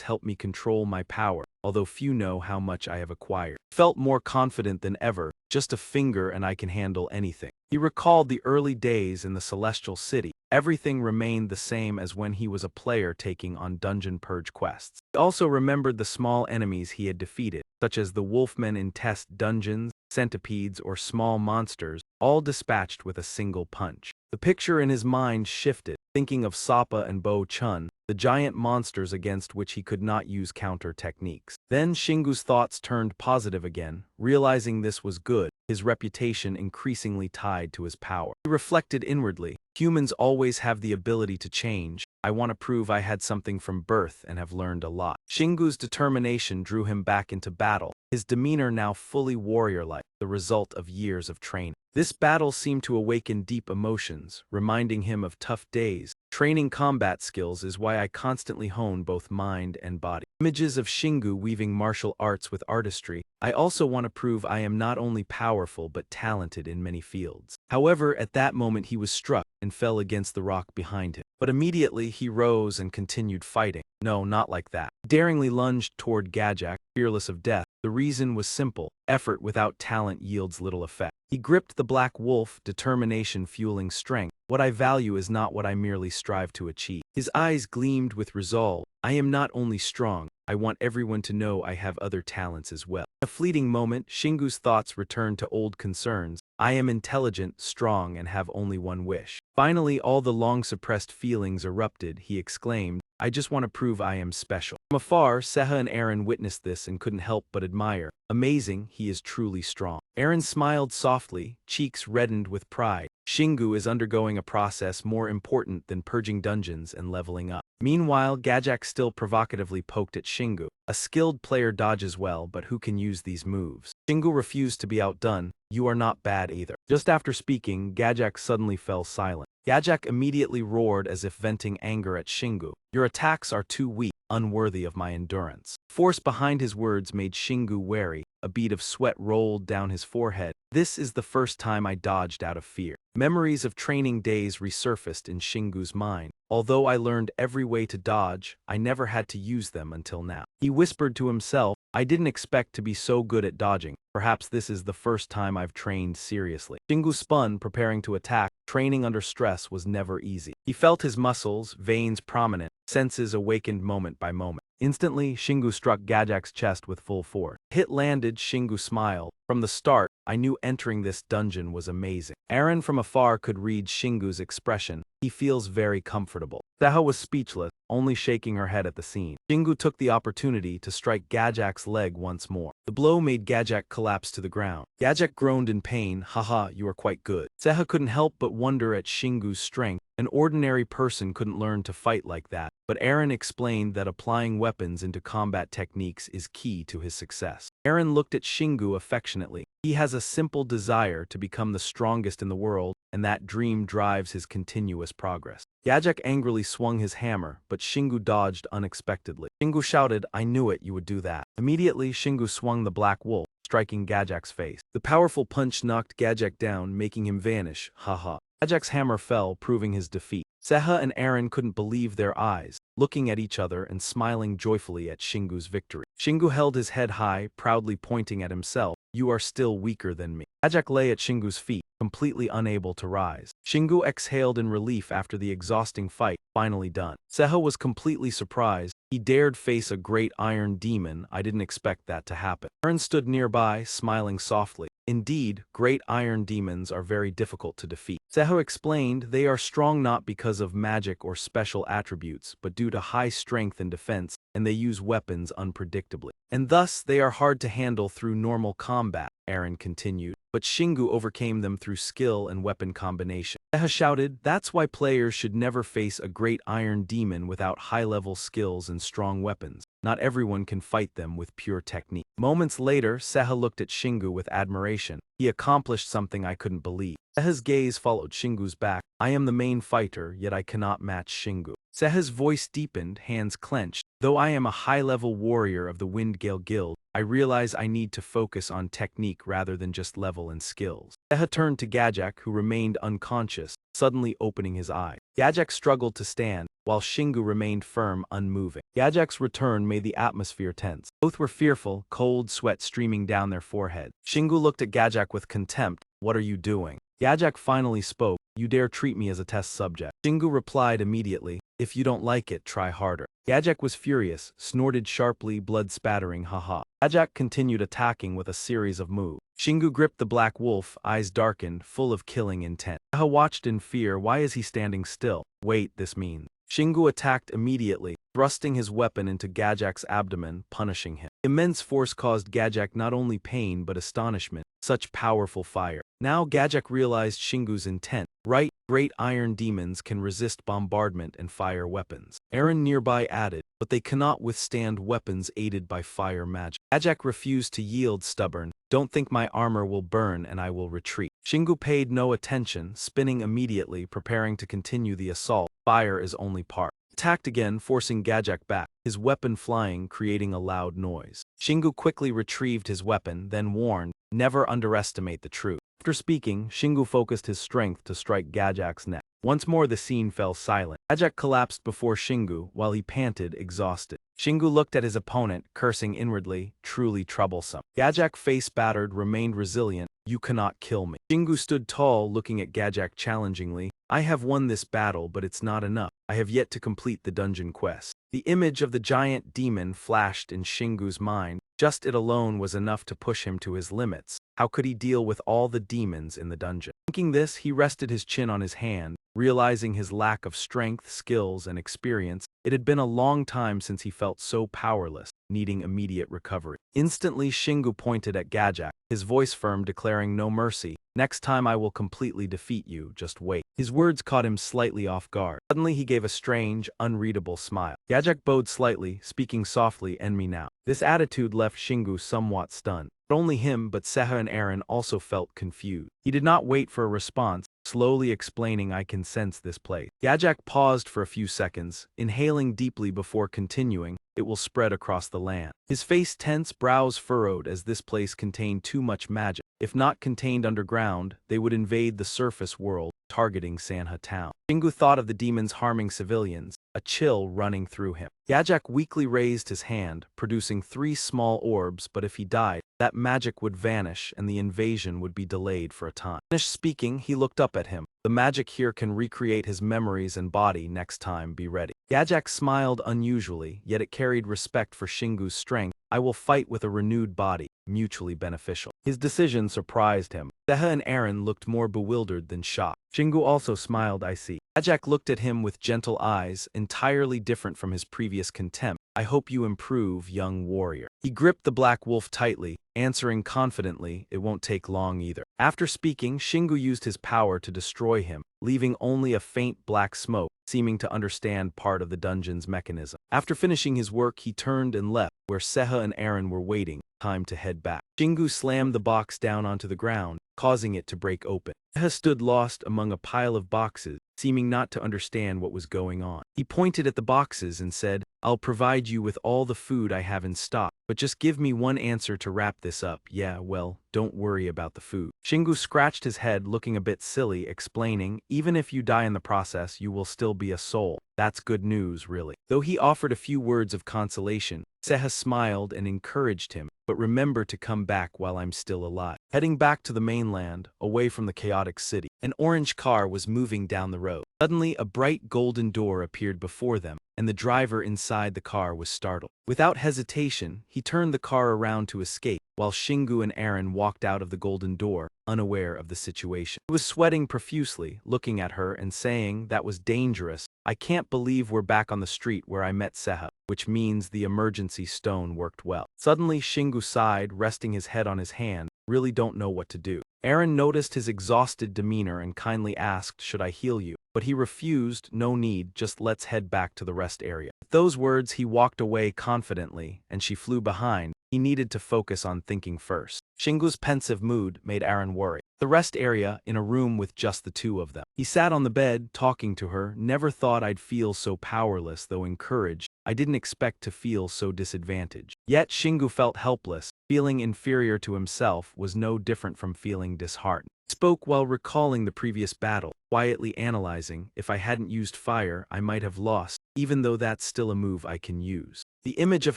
help me control my power, although few know how much I have acquired. Felt more confident than ever, just a finger and I can handle anything. He recalled the early days in the Celestial City. Everything remained the same as when he was a player taking on dungeon purge quests. He also remembered the small enemies he had defeated, such as the wolfmen in test dungeons, centipedes, or small monsters, all dispatched with a single punch. The picture in his mind shifted, thinking of Sapa and Bo Chun, the giant monsters against which he could not use counter techniques. Then Shingu's thoughts turned positive again, realizing this was good, his reputation increasingly tied to his power. He reflected inwardly, humans always have the ability to change. I want to prove I had something from birth and have learned a lot. Shingu's determination drew him back into battle, his demeanor now fully warrior-like, the result of years of training. This battle seemed to awaken deep emotions, reminding him of tough days. Training combat skills is why I constantly hone both mind and body. Images of Shingu weaving martial arts with artistry. I also want to prove I am not only powerful but talented in many fields. However, at that moment he was struck and fell against the rock behind him. But immediately he rose and continued fighting. No, not like that. He daringly lunged toward Gajak, fearless of death. The reason was simple: effort without talent yields little effect. He gripped the black wolf, determination fueling strength. What I value is not what I merely strive to achieve. His eyes gleamed with resolve. I am not only strong, I want everyone to know I have other talents as well. In a fleeting moment, Shingu's thoughts returned to old concerns. I am intelligent, strong, and have only one wish. Finally, all the long-suppressed feelings erupted. He exclaimed, I just want to prove I am special. From afar, Seha and Aaron witnessed this and couldn't help but admire. Amazing, he is truly strong. Aaron smiled softly, cheeks reddened with pride. Shingu is undergoing a process more important than purging dungeons and leveling up. Meanwhile, Gajak still provocatively poked at Shingu. A skilled player dodges well, but who can use these moves? Shingu refused to be outdone. You are not bad either. Just after speaking, Gajak suddenly fell silent. Gajak immediately roared as if venting anger at Shingu. Your attacks are too weak, unworthy of my endurance. Force behind his words made Shingu wary. A bead of sweat rolled down his forehead. This is the first time I dodged out of fear. Memories of training days resurfaced in Shingu's mind. Although I learned every way to dodge, I never had to use them until now. He whispered to himself, I didn't expect to be so good at dodging. Perhaps this is the first time I've trained seriously. Shingu spun, preparing to attack. Training under stress was never easy. He felt his muscles, veins prominent, senses awakened moment by moment. Instantly, Shingu struck Gajak's chest with full force. Hit landed, Shingu smiled. From the start, I knew entering this dungeon was amazing. Aaron from afar could read Shingu's expression. He feels very comfortable. Seha was speechless, only shaking her head at the scene. Shingu took the opportunity to strike Gajak's leg once more. The blow made Gajak collapse to the ground. Gajak groaned in pain. Haha, you are quite good. Seha couldn't help but wonder at Shingu's strength. An ordinary person couldn't learn to fight like that, but Aaron explained that applying weapons into combat techniques is key to his success. Aaron looked at Shingu affectionately. He has a simple desire to become the strongest in the world, and that dream drives his continuous progress. Gajak angrily swung his hammer, but Shingu dodged unexpectedly. Shingu shouted, I knew it, you would do that. Immediately, Shingu swung the black wolf, striking Gajak's face. The powerful punch knocked Gajak down, making him vanish. Haha. Gajak's hammer fell, proving his defeat. Seha and Aaron couldn't believe their eyes, looking at each other and smiling joyfully at Shingu's victory. Shingu held his head high, proudly pointing at himself. You are still weaker than me. Gajak lay at Shingu's feet, completely unable to rise. Shingu exhaled in relief after the exhausting fight, finally done. Seha was completely surprised. He dared face a great iron demon. I didn't expect that to happen. Aaron stood nearby, smiling softly. Indeed, great iron demons are very difficult to defeat. Seha explained they are strong not because of magic or special attributes, but due to high strength and defense, and they use weapons unpredictably. And thus, they are hard to handle through normal combat, Aaron continued. But Shingu overcame them through skill and weapon combination. Seha shouted, that's why players should never face a great iron demon without high-level skills and strong weapons. Not everyone can fight them with pure technique. Moments later, Seha looked at Shingu with admiration. He accomplished something I couldn't believe. Seha's gaze followed Shingu's back. I am the main fighter, yet I cannot match Shingu. Seha's voice deepened, hands clenched. Though I am a high-level warrior of the Windgale Guild, I realize I need to focus on technique rather than just level and skills. Seha turned to Gajak, who remained unconscious, suddenly opening his eyes. Gajak struggled to stand, while Shingu remained firm, unmoving. Gajak's return made the atmosphere tense. Both were fearful, cold sweat streaming down their foreheads. Shingu looked at Gajak with contempt. "What are you doing?" Gajak finally spoke. "You dare treat me as a test subject." Shingu replied immediately, "If you don't like it, try harder." Gajak was furious, snorted sharply, blood spattering, haha. Gajak continued attacking with a series of moves. Shingu gripped the black wolf, eyes darkened, full of killing intent. Seha watched in fear. Why is he standing still? Wait, this means. Shingu attacked immediately, thrusting his weapon into Gajak's abdomen, punishing him. Immense force caused Gajak not only pain but astonishment. Such powerful fire. Now Gajak realized Shingu's intent. Right, great iron demons can resist bombardment and fire weapons. Aaron nearby added, but they cannot withstand weapons aided by fire magic. Gajak refused to yield, stubborn. Don't think my armor will burn and I will retreat. Shingu paid no attention, spinning immediately, preparing to continue the assault. Fire is only part. Attacked again, forcing Gajak back, his weapon flying, creating a loud noise. Shingu quickly retrieved his weapon, then warned, never underestimate the truth. After speaking, Shingu focused his strength to strike Gajak's neck. Once more the scene fell silent. Gajak collapsed before Shingu while he panted, exhausted. Shingu looked at his opponent, cursing inwardly, truly troublesome. Gajak, face battered, remained resilient. You cannot kill me. Shingu stood tall, looking at Gajak challengingly. I have won this battle, but it's not enough. I have yet to complete the dungeon quest. The image of the giant demon flashed in Shingu's mind. Just it alone was enough to push him to his limits. How could he deal with all the demons in the dungeon? Thinking this, he rested his chin on his hand, realizing his lack of strength, skills, and experience. It had been a long time since he felt so powerless, needing immediate recovery. Instantly, Shingu pointed at Gajak, his voice firm, declaring no mercy. Next time I will completely defeat you, just wait. His words caught him slightly off guard. Suddenly he gave a strange, unreadable smile. Gajak bowed slightly, speaking softly, "End me now." This attitude left Shingu somewhat stunned. Not only him but Seha and Aaron also felt confused. He did not wait for a response, slowly explaining, "I can sense this place." Gajak paused for a few seconds, inhaling deeply before continuing, "It will spread across the land." His face tense, brows furrowed, as this place contained too much magic. If not contained underground, they would invade the surface world, targeting Sanha town. Shingu thought of the demons harming civilians, a chill running through him. Gajak weakly raised his hand, producing 3 small orbs, but if he died, that magic would vanish and the invasion would be delayed for a time. Finished speaking, he looked up at him. The magic here can recreate his memories and body. Next time, be ready. Gajak smiled unusually, yet it carried respect for Shingu's strength. I will fight with a renewed body, mutually beneficial. His decision surprised him. Seha and Aaron looked more bewildered than shocked. Shingu also smiled, I see. Gajak looked at him with gentle eyes, entirely different from his previous contempt. I hope you improve, young warrior. He gripped the black wolf tightly, answering confidently, it won't take long either. After speaking, Shingu used his power to destroy him, leaving only a faint black smoke, seeming to understand part of the dungeon's mechanism. After finishing his work, he turned and left, where Seha and Aaron were waiting. Time to head back. Shingu slammed the box down onto the ground, causing it to break open. Seha stood lost among a pile of boxes, seeming not to understand what was going on. He pointed at the boxes and said, I'll provide you with all the food I have in stock, but just give me one answer to wrap this up. Yeah, well, don't worry about the food. Shingu scratched his head, looking a bit silly, explaining, even if you die in the process, you will still be a soul. That's good news, really. Though he offered a few words of consolation, Seha smiled and encouraged him, but remember to come back while I'm still alive. Heading back to the mainland, away from the chaotic city, an orange car was moving down the road. Suddenly, a bright golden door appeared before them, and the driver inside the car was startled. Without hesitation, he turned the car around to escape, while Shingu and Aaron walked out of the golden door, unaware of the situation. He was sweating profusely, looking at her and saying, that was dangerous. I can't believe we're back on the street where I met Seha, which means the emergency stone worked well. Suddenly, Shingu sighed, resting his head on his hand, really don't know what to do. Aaron noticed his exhausted demeanor and kindly asked, should I heal you? But he refused, no need, just let's head back to the rest area. With those words, he walked away confidently, and she flew behind, he needed to focus on thinking first. Shingu's pensive mood made Aaron worry. The rest area, in a room with just the two of them. He sat on the bed, talking to her. Never thought I'd feel so powerless, though encouraged. I didn't expect to feel so disadvantaged. Yet Shingu felt helpless. Feeling inferior to himself was no different from feeling disheartened. Spoke while recalling the previous battle, quietly analyzing, if I hadn't used fire, I might have lost, even though that's still a move I can use. The image of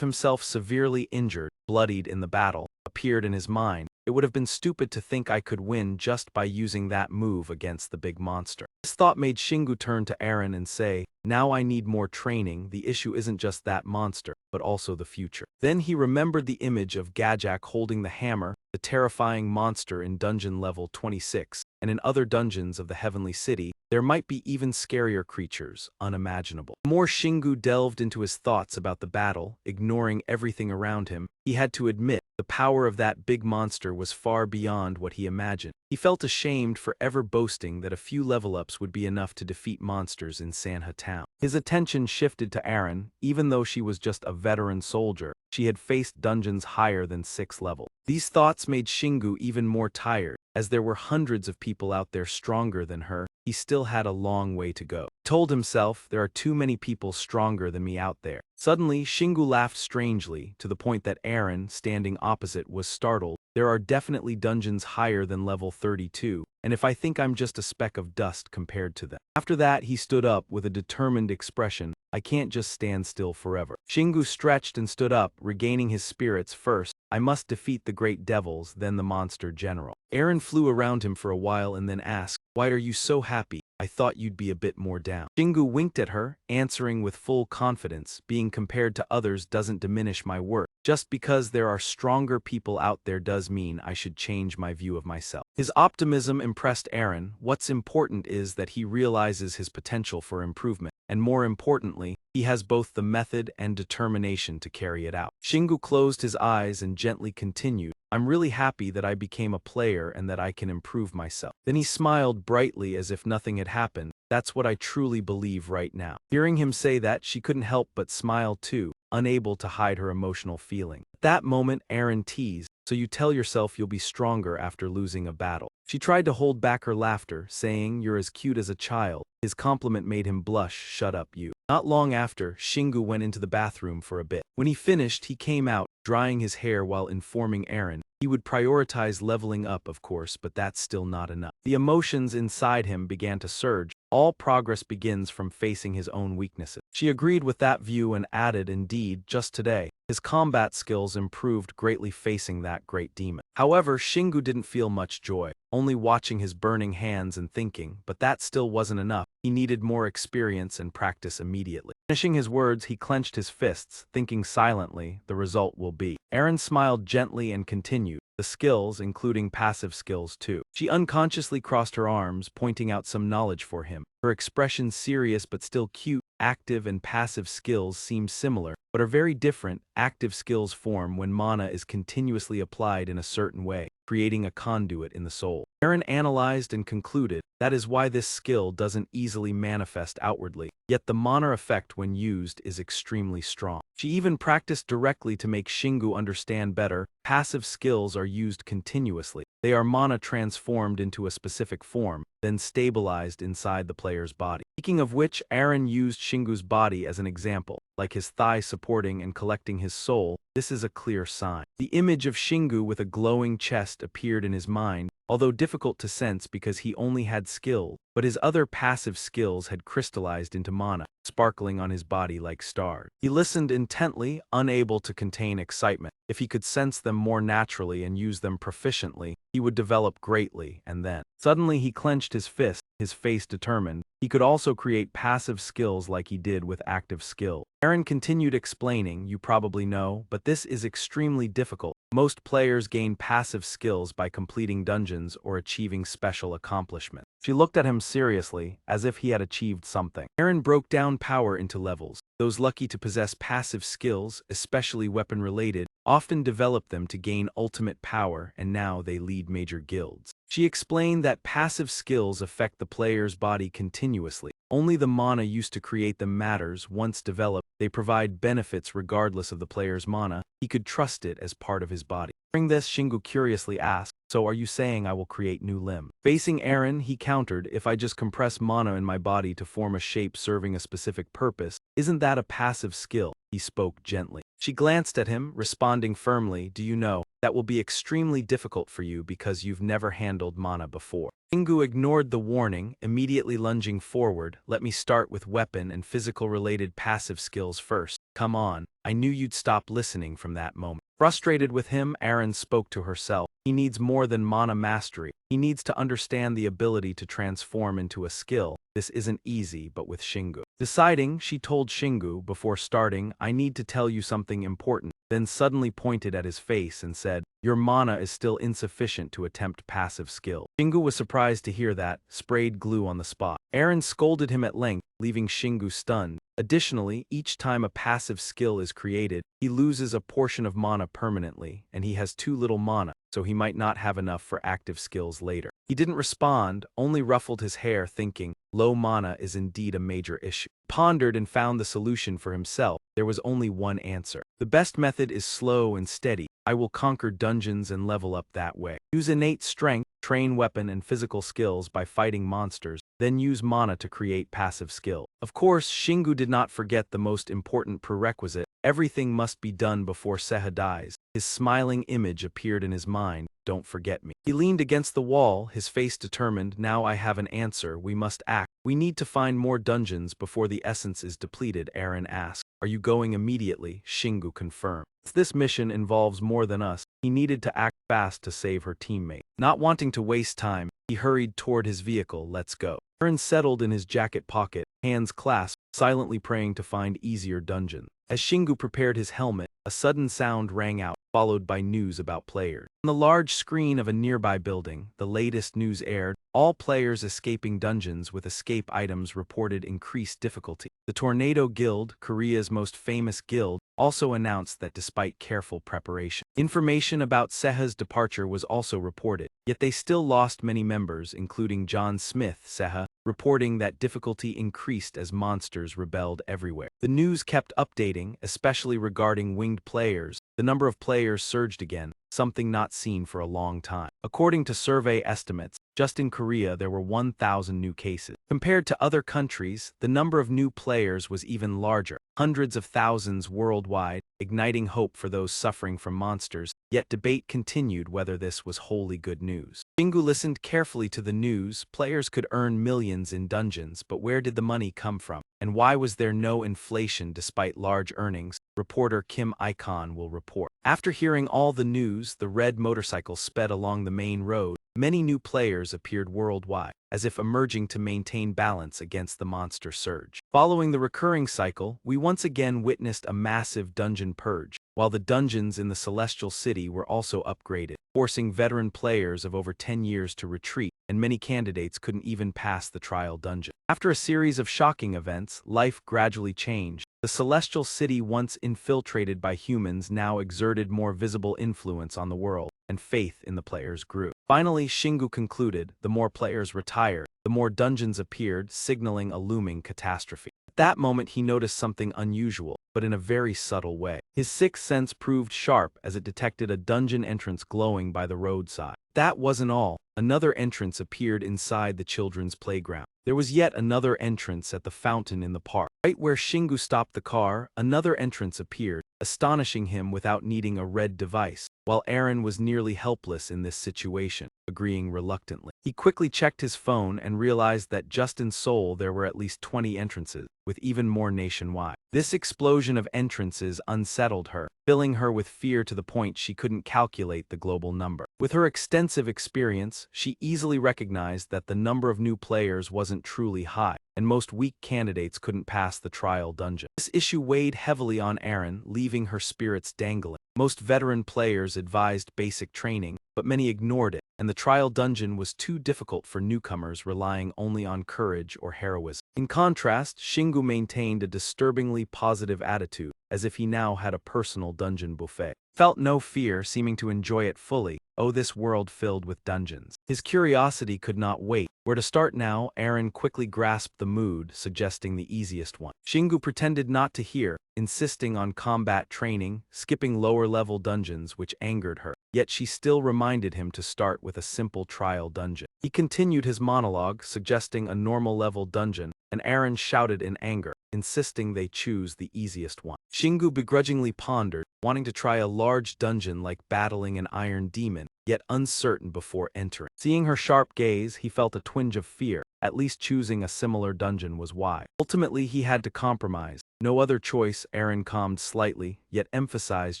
himself severely injured, bloodied in the battle, appeared in his mind. It would have been stupid to think I could win just by using that move against the big monster. This thought made Shingu turn to Aaron and say, now I need more training. The issue isn't just that monster, but also the future. Then he remembered the image of Gajak holding the hammer, the terrifying monster in dungeon level 26, and in other dungeons of the Heavenly City, there might be even scarier creatures, unimaginable. The more Shingu delved into his thoughts about the battle, ignoring everything around him, he had to admit the power of that big monster was far beyond what he imagined. He felt ashamed for ever boasting that a few level-ups would be enough to defeat monsters in Manhwa town. His attention shifted to Aaron. Even though she was just a veteran soldier, she had faced dungeons higher than 6th level. These thoughts made Shingu even more tired. As there were hundreds of people out there stronger than her, he still had a long way to go. He told himself, there are too many people stronger than me out there. Suddenly, Shingu laughed strangely, to the point that Aaron, standing opposite, was startled. There are definitely dungeons higher than level 32, and if I think I'm just a speck of dust compared to them. After that, he stood up with a determined expression. I can't just stand still forever. Shingu stretched and stood up, regaining his spirits. First, I must defeat the great devils, then the monster general. Aaron flew around him for a while and then asked, why are you so happy? I thought you'd be a bit more down. Shingu winked at her, answering with full confidence, being compared to others doesn't diminish my worth. Just because there are stronger people out there does mean I should change my view of myself. His optimism impressed Aaron. What's important is that he realizes his potential for improvement, and more importantly, he has both the method and determination to carry it out. Shingu closed his eyes and gently continued, I'm really happy that I became a player and that I can improve myself. Then he smiled brightly as if nothing had happened. That's what I truly believe right now. Hearing him say that, she couldn't help but smile too, unable to hide her emotional feeling. At that moment, Aaron teased, so you tell yourself you'll be stronger after losing a battle. She tried to hold back her laughter, saying, you're as cute as a child. His compliment made him blush. Shut up, you. Not long after, Shingu went into the bathroom for a bit. When he finished, he came out, drying his hair while informing Aaron. He would prioritize leveling up, of course, but that's still not enough. The emotions inside him began to surge. All progress begins from facing his own weaknesses. She agreed with that view and added, indeed, just today, his combat skills improved greatly facing that great demon. However, Shingu didn't feel much joy, only watching his burning hands and thinking, but that still wasn't enough. He needed more experience and practice immediately. Finishing his words, he clenched his fists, thinking silently, the result will be. Aaron smiled gently and continued, the skills, including passive skills too. She unconsciously crossed her arms, pointing out some knowledge for him. Her expression serious but still cute. Active and passive skills seem similar, but are very different. Active skills form when mana is continuously applied in a certain way, creating a conduit in the soul. Aaron analyzed and concluded, that is why this skill doesn't easily manifest outwardly, yet the mana effect when used is extremely strong. She even practiced directly to make Shingu understand better. Passive skills are used continuously. They are mana transformed into a specific form, then stabilized inside the player's body. Speaking of which, Aaron used Shingu's body as an example, like his thigh supporting and collecting his soul. This is a clear sign. The image of Shingu with a glowing chest appeared in his mind, although difficult to sense because he only had skill, but his other passive skills had crystallized into mana, sparkling on his body like stars. He listened intently, unable to contain excitement. If he could sense them more naturally and use them proficiently, he would develop greatly, and then. Suddenly he clenched his fist, his face determined. He could also create passive skills like he did with active skill. Aaron continued explaining, you probably know, but this is extremely difficult. Most players gain passive skills by completing dungeons or achieving special accomplishments. She looked at him seriously, as if he had achieved something. Aaron broke down power into levels. Those lucky to possess passive skills, especially weapon-related, often develop them to gain ultimate power, and now they lead major guilds. She explained that passive skills affect the player's body continuously. Only the mana used to create them matters. Once developed, They provide benefits regardless of the player's mana. He could trust it as part of his body. During this, Shingu curiously asked, "So are you saying I will create new limb?" Facing Eren, he countered, "If I just compress mana in my body to form a shape serving a specific purpose, isn't that a passive skill?" He spoke gently. She glanced at him, responding firmly, "Do you know, that will be extremely difficult for you because you've never handled mana before." Shingu ignored the warning, immediately lunging forward. "Let me start with weapon and physical-related passive skills first. Come on, I knew you'd stop listening from that moment." Frustrated with him, Eren spoke to herself. He needs more than mana mastery. He needs to understand the ability to transform into a skill. This isn't easy, but with Shingu. Deciding, she told Shingu, before starting, "I need to tell you something important," then suddenly pointed at his face and said, "Your mana is still insufficient to attempt passive skill." Shingu was surprised to hear that, sprayed glue on the spot. Eren scolded him at length, leaving Shingu stunned. Additionally, each time a passive skill is created, he loses a portion of mana permanently, and he has too little mana, so he might not have enough for active skills later. He didn't respond, only ruffled his hair, thinking, low mana is indeed a major issue. Pondered and found the solution for himself. There was only one answer. The best method is slow and steady. I will conquer dungeons and level up that way. Use innate strength, train weapon and physical skills by fighting monsters, then use mana to create passive skill. Of course, Shingu did not forget the most important prerequisite. Everything must be done before Seha dies. His smiling image appeared in his mind. Don't forget me. He leaned against the wall, his face determined. Now I have an answer. We must act. We need to find more dungeons before the essence is depleted, Eren asked. Are you going immediately? Shingu confirmed. This mission involves more than us. He needed to act fast to save her teammate. Not wanting to waste time, he hurried toward his vehicle. Let's go. Eren settled in his jacket pocket, hands clasped, silently praying to find easier dungeons. As Shingu prepared his helmet, a sudden sound rang out, followed by news about players. On the large screen of a nearby building, the latest news aired. All players escaping dungeons with escape items reported increased difficulty. The Tornado Guild, Korea's most famous guild, also announced that despite careful preparation, information about Seha's departure was also reported. Yet they still lost many members, including John Smith, Seha, reporting that difficulty increased as monsters rebelled everywhere. The news kept updating, especially regarding winged players. The number of players surged again, something not seen for a long time. According to survey estimates, just in Korea there were 1,000 new cases. Compared to other countries, the number of new players was even larger, hundreds of thousands worldwide, igniting hope for those suffering from monsters. Yet debate continued whether this was wholly good news. Shingu listened carefully to the news. Players could earn millions in dungeons, but where did the money come from? And why was there no inflation despite large earnings? Reporter Kim Icon will report. After hearing all the news, the red motorcycle sped along the main road. Many new players appeared worldwide, as if emerging to maintain balance against the monster surge. Following the recurring cycle, we once again witnessed a massive dungeon purge, while the dungeons in the Celestial City were also upgraded, forcing veteran players of over 10 years to retreat, and many candidates couldn't even pass the trial dungeon. After a series of shocking events, life gradually changed. The Celestial City, once infiltrated by humans, now exerted more visible influence on the world, and faith in the players grew. Finally, Shingu concluded, the more players retired, the more dungeons appeared, signaling a looming catastrophe. At that moment he noticed something unusual, but in a very subtle way. His sixth sense proved sharp as it detected a dungeon entrance glowing by the roadside. That wasn't all. Another entrance appeared inside the children's playground. There was yet another entrance at the fountain in the park. Right where Shingu stopped the car, another entrance appeared, astonishing him without needing a red device. While Eren was nearly helpless in this situation, agreeing reluctantly. He quickly checked his phone and realized that just in Seoul there were at least 20 entrances, with even more nationwide. This explosion of entrances unsettled her, filling her with fear to the point she couldn't calculate the global number. With her extensive experience, she easily recognized that the number of new players wasn't truly high, and most weak candidates couldn't pass the trial dungeon. This issue weighed heavily on Eren, leaving her spirits dangling. Most veteran players advised basic training, but many ignored it, and the trial dungeon was too difficult for newcomers relying only on courage or heroism. In contrast, Shingu maintained a disturbingly positive attitude, as if he now had a personal dungeon buffet. Felt no fear, seeming to enjoy it fully. Oh, this world filled with dungeons. His curiosity could not wait. Where to start now? Aaron quickly grasped the mood, suggesting the easiest one. Shingu pretended not to hear, insisting on combat training, skipping lower-level dungeons, which angered her. Yet she still reminded him to start with a simple trial dungeon. He continued his monologue, suggesting a normal-level dungeon, and Aaron shouted in anger, insisting they choose the easiest one. Shingu begrudgingly pondered, wanting to try a large dungeon like battling an iron demon, yet uncertain before entering. Seeing her sharp gaze, he felt a twinge of fear. At least choosing a similar dungeon was wise. Ultimately, he had to compromise. No other choice. Aaron calmed slightly, yet emphasized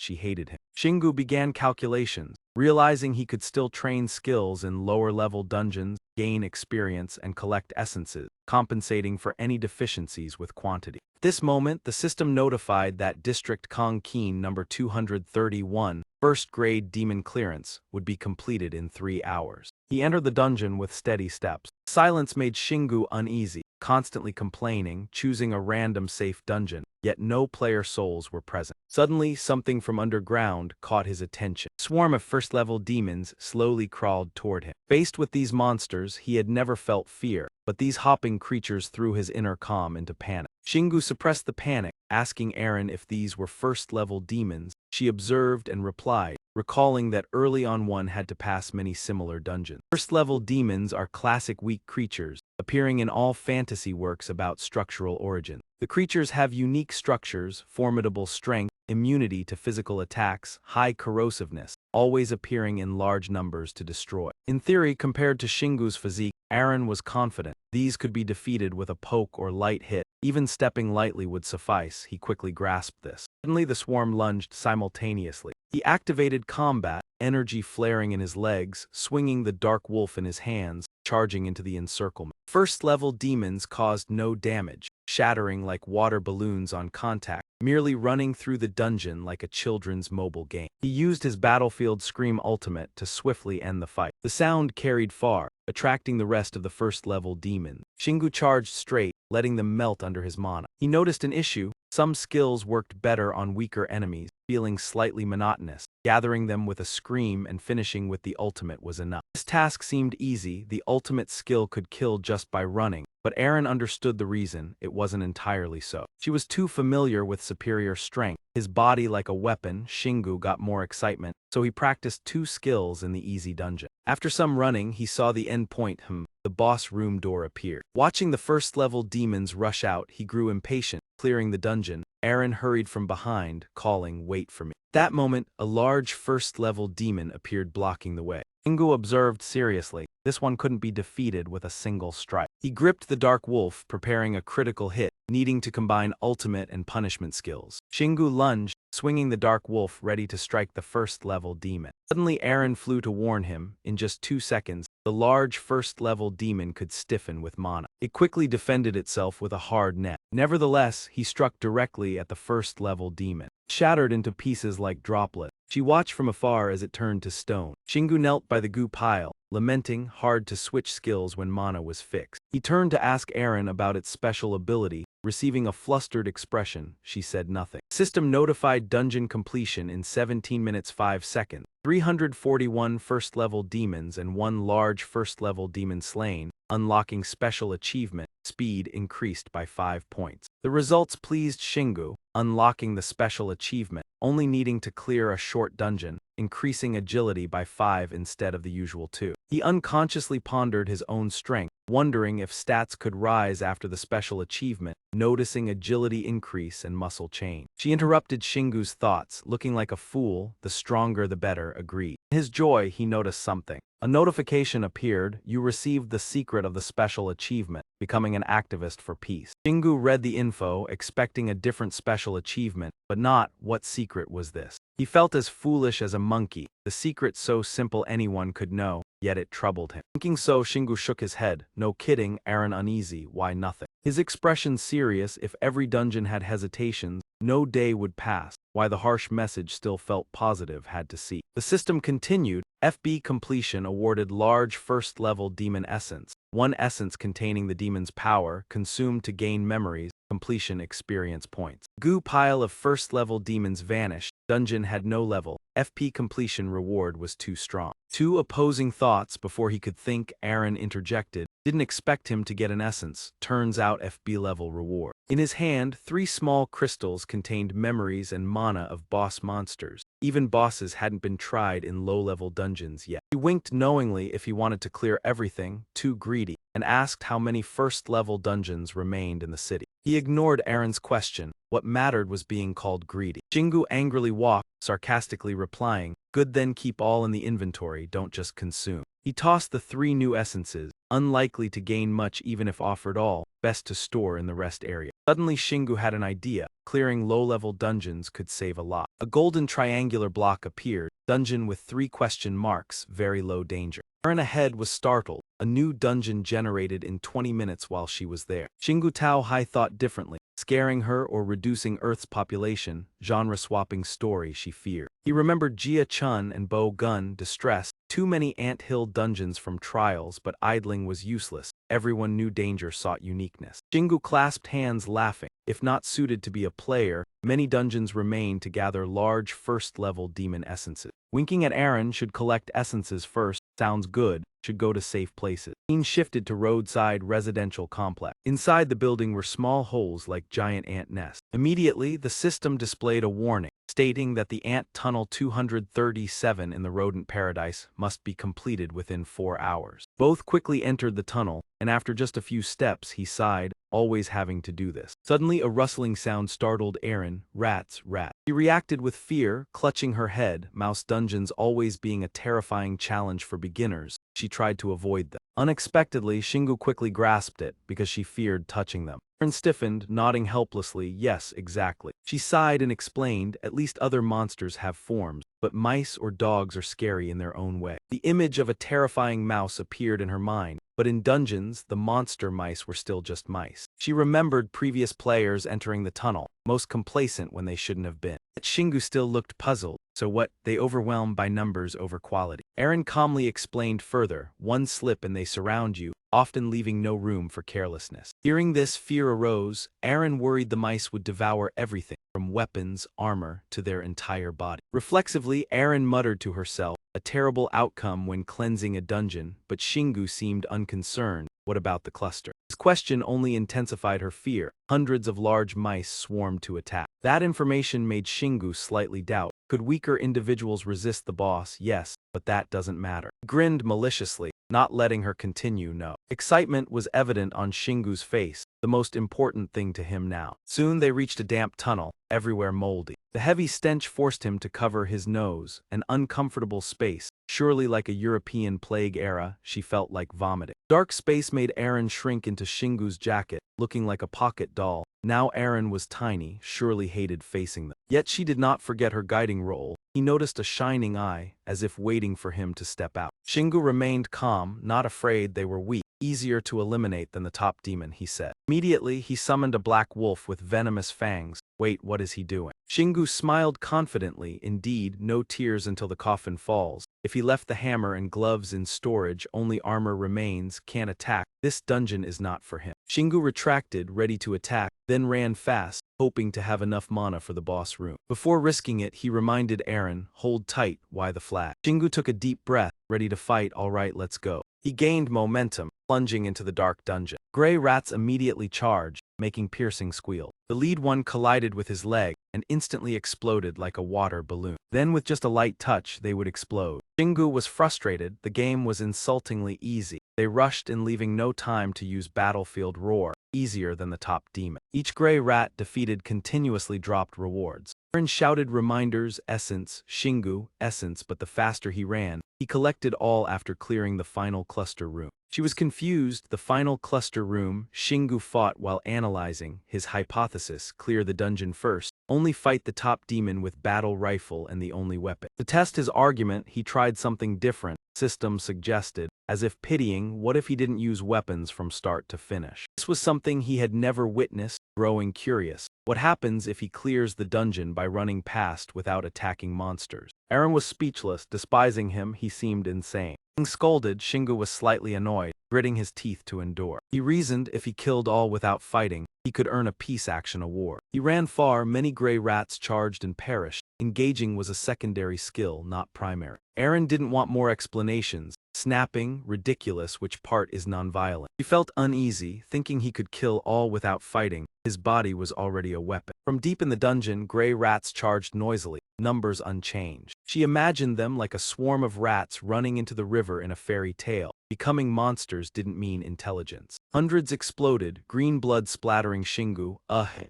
she hated him. Shingu began calculations, realizing he could still train skills in lower-level dungeons, gain experience, and collect essences, compensating for any deficiencies with quantity. At this moment, the system notified that District Kongqin number 231, first-grade demon clearance, would be completed in 3 hours. He entered the dungeon with steady steps. Silence made Shingu uneasy, constantly complaining, choosing a random safe dungeon, yet no player souls were present. Suddenly, something from underground caught his attention. A swarm of first-level demons slowly crawled toward him. Faced with these monsters, he had never felt fear, but these hopping creatures threw his inner calm into panic. Shingu suppressed the panic, asking Aaron if these were first-level demons. She observed and replied, recalling that early on one had to pass many similar dungeons. First-level demons are classic weak creatures, appearing in all fantasy works about structural origin. The creatures have unique structures, formidable strength, immunity to physical attacks, high corrosiveness, always appearing in large numbers to destroy. In theory, compared to Shingu's physique, Aaron was confident. These could be defeated with a poke or light hit. Even stepping lightly would suffice. He quickly grasped this. Suddenly the swarm lunged simultaneously. He activated combat, energy flaring in his legs, swinging the dark wolf in his hands, charging into the encirclement. First-level demons caused no damage, shattering like water balloons on contact, merely running through the dungeon like a children's mobile game. He used his Battlefield Scream ultimate to swiftly end the fight. The sound carried far, attracting the rest of the first-level demons. Shingu charged straight, letting them melt under his mana. He noticed an issue. Some skills worked better on weaker enemies, feeling slightly monotonous. Gathering them with a scream and finishing with the ultimate was enough. This task seemed easy. The ultimate skill could kill just by running, but Aaron understood the reason. It wasn't entirely so. She was too familiar with superior strength. His body like a weapon. Shingu got more excitement, so he practiced 2 skills in the easy dungeon. After some running, he saw the end point. The boss room door appeared. Watching the first-level demons rush out, he grew impatient. Clearing the dungeon, Aaron hurried from behind, calling, "Wait for me." That moment, a large first-level demon appeared blocking the way. Shingu observed seriously. This one couldn't be defeated with a single strike. He gripped the dark wolf, preparing a critical hit, needing to combine ultimate and punishment skills. Shingu lunged, swinging the dark wolf ready to strike the first-level demon. Suddenly Aaron flew to warn him. In just 2 seconds, the large first-level demon could stiffen with mana. It quickly defended itself with a hard net. Nevertheless, he struck directly at the first-level demon. It shattered into pieces like droplets. She watched from afar as it turned to stone. Shingu knelt by the goo pile, lamenting, hard to switch skills when mana was fixed. He turned to ask Aaron about its special ability. Receiving a flustered expression, she said nothing. System notified dungeon completion in 17 minutes 5 seconds. 341 first-level demons and 1 large first-level demon slain, unlocking special achievement. Speed increased by 5 points. The results pleased Shingu, unlocking the special achievement, only needing to clear a short dungeon, increasing agility by 5 instead of the usual 2. He unconsciously pondered his own strength, wondering if stats could rise after the special achievement, noticing agility increase and muscle change. She interrupted Shingu's thoughts, looking like a fool. The stronger the better, agreed. In his joy, he noticed something. A notification appeared. You received the secret of the special achievement, becoming an activist for peace. Shingu read the info, expecting a different special achievement, but not. What secret was this? He felt as foolish as a monkey. The secret so simple anyone could know, yet it troubled him. Thinking so, Shingu shook his head. No kidding. Aaron uneasy. Why nothing? His expression serious. If every dungeon had hesitations, no day would pass. Why the harsh message still felt positive had to see. The system continued. FB completion awarded large first-level demon essence. 1 essence containing the demon's power, consumed to gain memories, completion experience points. Goo pile of first-level demons vanished. Dungeon had no level. FP completion reward was too strong. Two opposing thoughts before he could think. Aaron interjected. Didn't expect him to get an essence. Turns out FB level reward. In his hand, 3 small crystals contained memories and mana of boss monsters. Even bosses hadn't been tried in low-level dungeons yet. He winked knowingly if he wanted to clear everything, too greedy, and asked how many first-level dungeons remained in the city. He ignored Aaron's question. What mattered was being called greedy. Shingu angrily walked, sarcastically replying, "Good, then keep all in the inventory, don't just consume." He tossed the 3 new essences, unlikely to gain much even if offered all, best to store in the rest area. Suddenly Shingu had an idea. Clearing low-level dungeons could save a lot. A golden triangular block appeared, dungeon with 3 question marks, very low danger. Aaron ahead was startled. A new dungeon generated in 20 minutes while she was there. Shingu Tao Hai thought differently. Scaring her or reducing Earth's population, genre-swapping story she feared. He remembered Jia Chun and Bo Gun, distressed. Too many ant-hill dungeons from trials, but idling was useless. Everyone knew danger sought uniqueness. Shingu clasped hands laughing. If not suited to be a player, many dungeons remain to gather large first-level demon essences. Winking at Aaron. Should collect essences first. Sounds good. Should go to safe places. Scene shifted to roadside residential complex. Inside the building were small holes like giant ant nests. Immediately, the system displayed a warning, stating that the ant tunnel 237 in the rodent paradise must be completed within 4 hours. Both quickly entered the tunnel, and after just a few steps, he sighed, always having to do this. Suddenly, a rustling sound startled Aaron. Rats, rats. She reacted with fear, clutching her head. Mouse dungeons always being a terrifying challenge for beginners, she tried to avoid them. Unexpectedly, Shingu quickly grasped it because she feared touching them. Aaron stiffened, nodding helplessly. Yes, exactly. She sighed and explained, at least other monsters have forms, but mice or dogs are scary in their own way. The image of a terrifying mouse appeared in her mind, but in dungeons, the monster mice were still just mice. She remembered previous players entering the tunnel, most complacent when they shouldn't have been. Yet Shingu still looked puzzled. So what? They overwhelm by numbers over quality. Aaron calmly explained further. One slip and they surround you, often leaving no room for carelessness. Hearing this, fear arose. Aaron worried the mice would devour everything, from weapons, armor, to their entire body. Reflexively, Aaron muttered to herself, a terrible outcome when cleansing a dungeon, but Shingu seemed unconcerned. What about the cluster? His question only intensified her fear. Hundreds of large mice swarmed to attack. That information made Shingu slightly doubt. Could weaker individuals resist the boss? Yes, but that doesn't matter. He grinned maliciously, not letting her continue. No. Excitement was evident on Shingu's face, the most important thing to him now. Soon they reached a damp tunnel, everywhere moldy. The heavy stench forced him to cover his nose, an uncomfortable space. Surely like a European plague era, she felt like vomiting. Dark space made Aaron shrink into Shingu's jacket, looking like a pocket doll. Now Aaron was tiny, surely hated facing them. Yet she did not forget her guiding role. He noticed a shining eye, as if waiting for him to step out. Shingu remained calm, not afraid. They were weak. Easier to eliminate than the top demon, he said. Immediately, he summoned a black wolf with venomous fangs. Wait, what is he doing? Shingu smiled confidently. Indeed, no tears until the coffin falls. If he left the hammer and gloves in storage, only armor remains, can't attack. This dungeon is not for him. Shingu retracted, ready to attack, then ran fast, hoping to have enough mana for the boss room. Before risking it, he reminded Aaron, hold tight, why the flag? Shingu took a deep breath, ready to fight. All right, let's go. He gained momentum, plunging into the dark dungeon. Gray rats immediately charged, making piercing squeals. The lead one collided with his leg and instantly exploded like a water balloon. Then with just a light touch, they would explode. Shingu was frustrated. The game was insultingly easy. They rushed in, leaving no time to use battlefield roar, easier than the top demon. Each gray rat defeated continuously dropped rewards. Aaron shouted reminders, essence, Shingu, essence, but the faster he ran, he collected all after clearing the final cluster room. She was confused. The final cluster room, Shingu fought while analyzing his hypothesis, clear the dungeon first, only fight the top demon with battle rifle and the only weapon. To test his argument, he tried something different, system suggested, as if pitying, what if he didn't use weapons from start to finish? This was something he had never witnessed, growing curious. What happens if he clears the dungeon by running past without attacking monsters? Aaron was speechless. Despising him, he seemed insane. Being scolded, Shingu was slightly annoyed, gritting his teeth to endure. He reasoned if he killed all without fighting, he could earn a peace action award. He ran far, many gray rats charged and perished. Engaging was a secondary skill, not primary. Eren didn't want more explanations. Snapping, ridiculous, which part is nonviolent. He felt uneasy, thinking he could kill all without fighting. His body was already a weapon. From deep in the dungeon, gray rats charged noisily, numbers unchanged. She imagined them like a swarm of rats running into the river in a fairy tale. Becoming monsters didn't mean intelligence. Hundreds exploded, green blood splattering Shingu.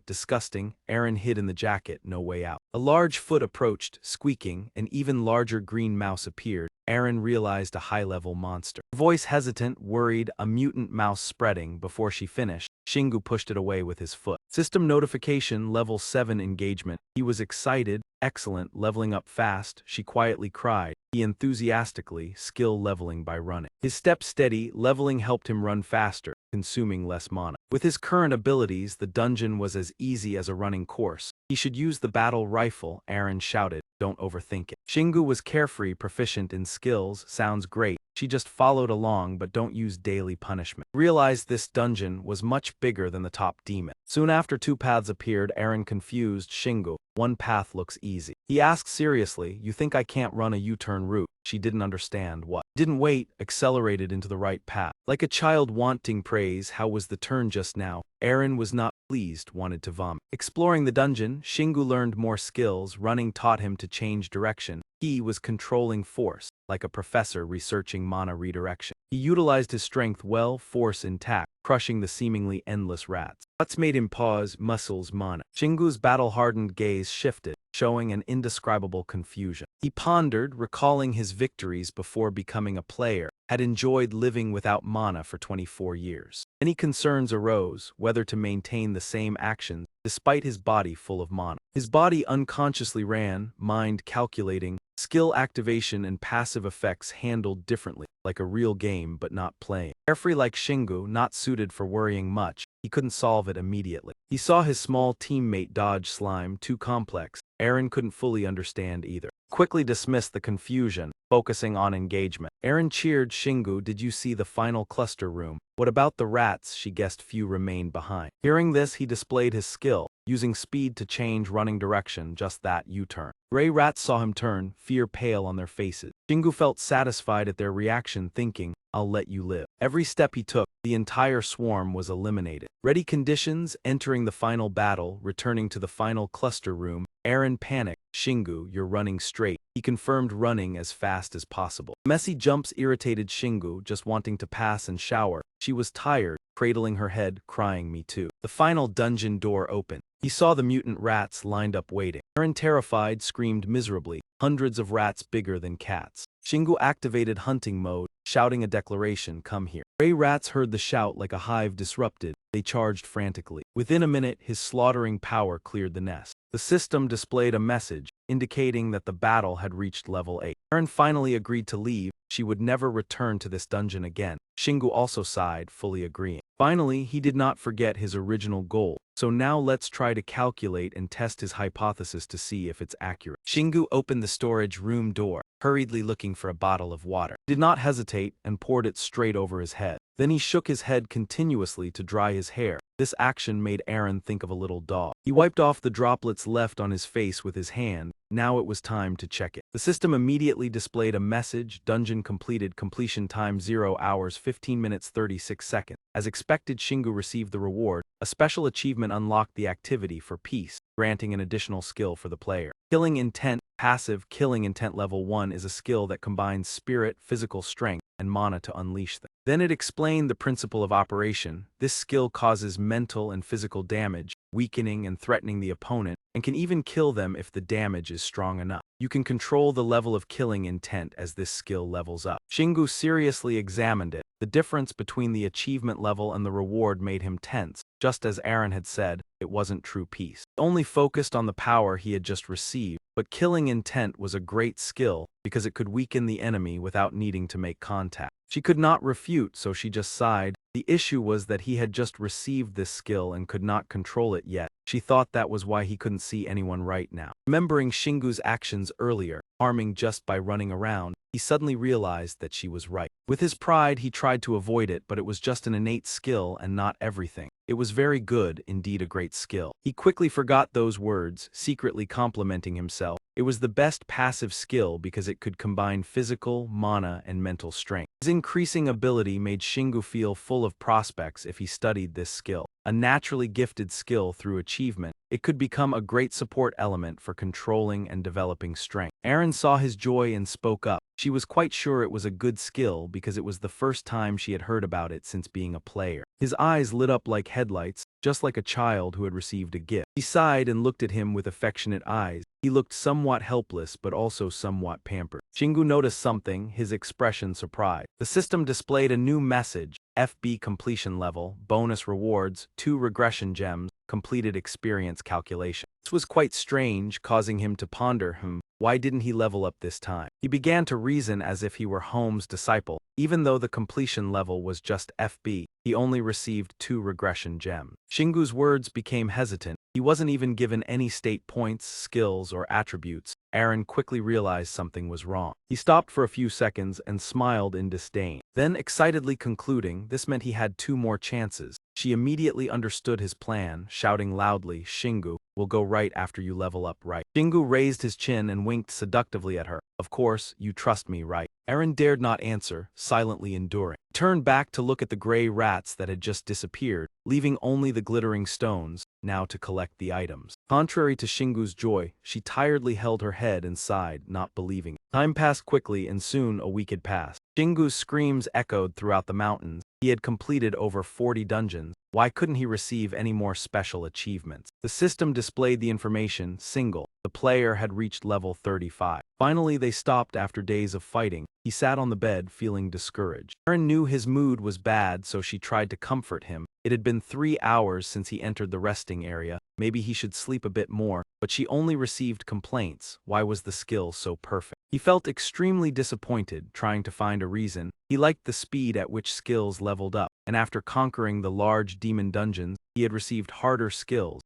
Disgusting. Eren hid in the jacket, no way out. A large foot approached, squeaking. An even larger green mouse appeared. Eren realized a high-level monster. Her voice hesitant, worried, a mutant mouse spreading. Before she finished, Shingu pushed it away with his foot. System notification, level 7 engagement. He was excited. Excellent, leveling up fast, she quietly cried. He enthusiastically, skill leveling by running. His step steady, leveling helped him run faster, consuming less mana. With his current abilities, the dungeon was as easy as a running course. He should use the battle rifle, Eren shouted. Don't overthink it. Shingu was carefree, proficient in skills. Sounds great. She just followed along, but don't use daily punishment. Realized this dungeon was much bigger than the top demon. Soon after, two paths appeared. Eren confused Shingu. One path looks easy. He asked seriously, you think I can't run a U-turn route? She didn't understand what. Didn't wait, accelerated into the right path. Like a child wanting praise, how was the turn just now? Eren was not pleased, wanted to vomit. Exploring the dungeon, Shingu learned more skills. Running taught him to change direction. He was controlling force, like a professor researching mana redirection. He utilized his strength well, force intact, crushing the seemingly endless rats. What's made him pause, muscles, mana. Shingu's battle-hardened gaze shifted, showing an indescribable confusion. He pondered, recalling his victories before becoming a player, had enjoyed living without mana for 24 years. Many concerns arose, whether to maintain the same actions, despite his body full of mana. His body unconsciously ran, mind calculating, skill activation and passive effects handled differently, like a real game but not playing. Carefree like Shingu, not suited for worrying much, he couldn't solve it immediately. He saw his small teammate dodge slime, too complex. Eren couldn't fully understand either. Quickly dismissed the confusion, focusing on engagement. Eren cheered Shingu, did you see the final cluster room? What about the rats? She guessed few remained behind. Hearing this, he displayed his skill, using speed to change running direction, just that U-turn. Gray rats saw him turn, fear pale on their faces. Shingu felt satisfied at their reaction, thinking, I'll let you live. Every step he took, the entire swarm was eliminated. Ready conditions, entering the final battle, returning to the final cluster room. Eren panicked. Shingu, you're running straight. He confirmed running as fast as possible. Messy jumps irritated Shingu, just wanting to pass and shower. She was tired, cradling her head, crying me too. The final dungeon door opened. He saw the mutant rats lined up waiting. Eren, terrified, screamed miserably. Hundreds of rats bigger than cats. Shingu activated hunting mode, shouting a declaration, come here. Gray rats heard the shout like a hive disrupted. They charged frantically. Within a minute, his slaughtering power cleared the nest. The system displayed a message, indicating that the battle had reached level 8. Eren finally agreed to leave. She would never return to this dungeon again. Shingu also sighed, fully agreeing. Finally, he did not forget his original goal. So now let's try to calculate and test his hypothesis to see if it's accurate. Shingu opened the storage room door, hurriedly looking for a bottle of water. He did not hesitate and poured it straight over his head. Then he shook his head continuously to dry his hair. This action made Eren think of a little dog. He wiped off the droplets left on his face with his hand. Now it was time to check it. The system immediately displayed a message, dungeon completed, completion time 0 hours 15 minutes 36 seconds. As expected, Shingu received the reward. A special achievement unlocked the activity for peace, granting an additional skill for the player. Killing Intent, passive. Killing Intent level 1 is a skill that combines spirit, physical strength, and mana to unleash them. Then it explained the principle of operation. This skill causes mental and physical damage, weakening and threatening the opponent, and can even kill them if the damage is strong enough. You can control the level of killing intent as this skill levels up. Shingu seriously examined it. The difference between the achievement level and the reward made him tense. Just as Eren had said, it wasn't true peace. He only focused on the power he had just received, but killing intent was a great skill because it could weaken the enemy without needing to make contact. She could not refute, so she just sighed. The issue was that he had just received this skill and could not control it yet. She thought that was why he couldn't see anyone right now. Remembering Shingu's actions earlier, harming just by running around, he suddenly realized that she was right. With his pride, he tried to avoid it, but it was just an innate skill and not everything. It was very good, indeed a great skill. He quickly forgot those words, secretly complimenting himself. It was the best passive skill because it could combine physical, mana, and mental strength. His increasing ability made Shingu feel full of prospects if he studied this skill. A naturally gifted skill through achievement, it could become a great support element for controlling and developing strength. Aaron saw his joy and spoke up. She was quite sure it was a good skill because it was the first time she had heard about it since being a player. His eyes lit up like headlights, just like a child who had received a gift. He sighed and looked at him with affectionate eyes. He looked somewhat helpless but also somewhat pampered. Shingu noticed something, his expression surprised. The system displayed a new message: FB completion level, bonus rewards, 2 regression gems, completed experience calculation. This was quite strange, causing him to ponder, why didn't he level up this time? He began to reason as if he were Holmes' disciple. Even though the completion level was just FB, he only received 2 regression gems. Shingu's words became hesitant. He wasn't even given any state points, skills, or attributes. Aaron quickly realized something was wrong. He stopped for a few seconds and smiled in disdain. Then, excitedly concluding this meant he had 2 more chances, she immediately understood his plan, shouting loudly, "Shingu, we'll go right after you level up, right?" Shingu raised his chin and winked seductively at her. "Of course, you trust me, right?" Aaron dared not answer, silently enduring. He turned back to look at the gray rats that had just disappeared, leaving only the glittering stones, now to collect the items. Contrary to Shingu's joy, she tiredly held her head and sighed, not believing it. Time passed quickly and soon a week had passed. Shingu's screams echoed throughout the mountains. He had completed over 40 dungeons. Why couldn't he receive any more special achievements? The system displayed the information, single. The player had reached level 35. Finally, they stopped after days of fighting. He sat on the bed, feeling discouraged. Aaron knew his mood was bad, so she tried to comfort him. It had been 3 hours since he entered the resting area. Maybe he should sleep a bit more, but she only received complaints. Why was the skill so perfect? He felt extremely disappointed, trying to find a reason. He liked the speed at which skills leveled up, and after conquering the large demon dungeons, he had received harder skills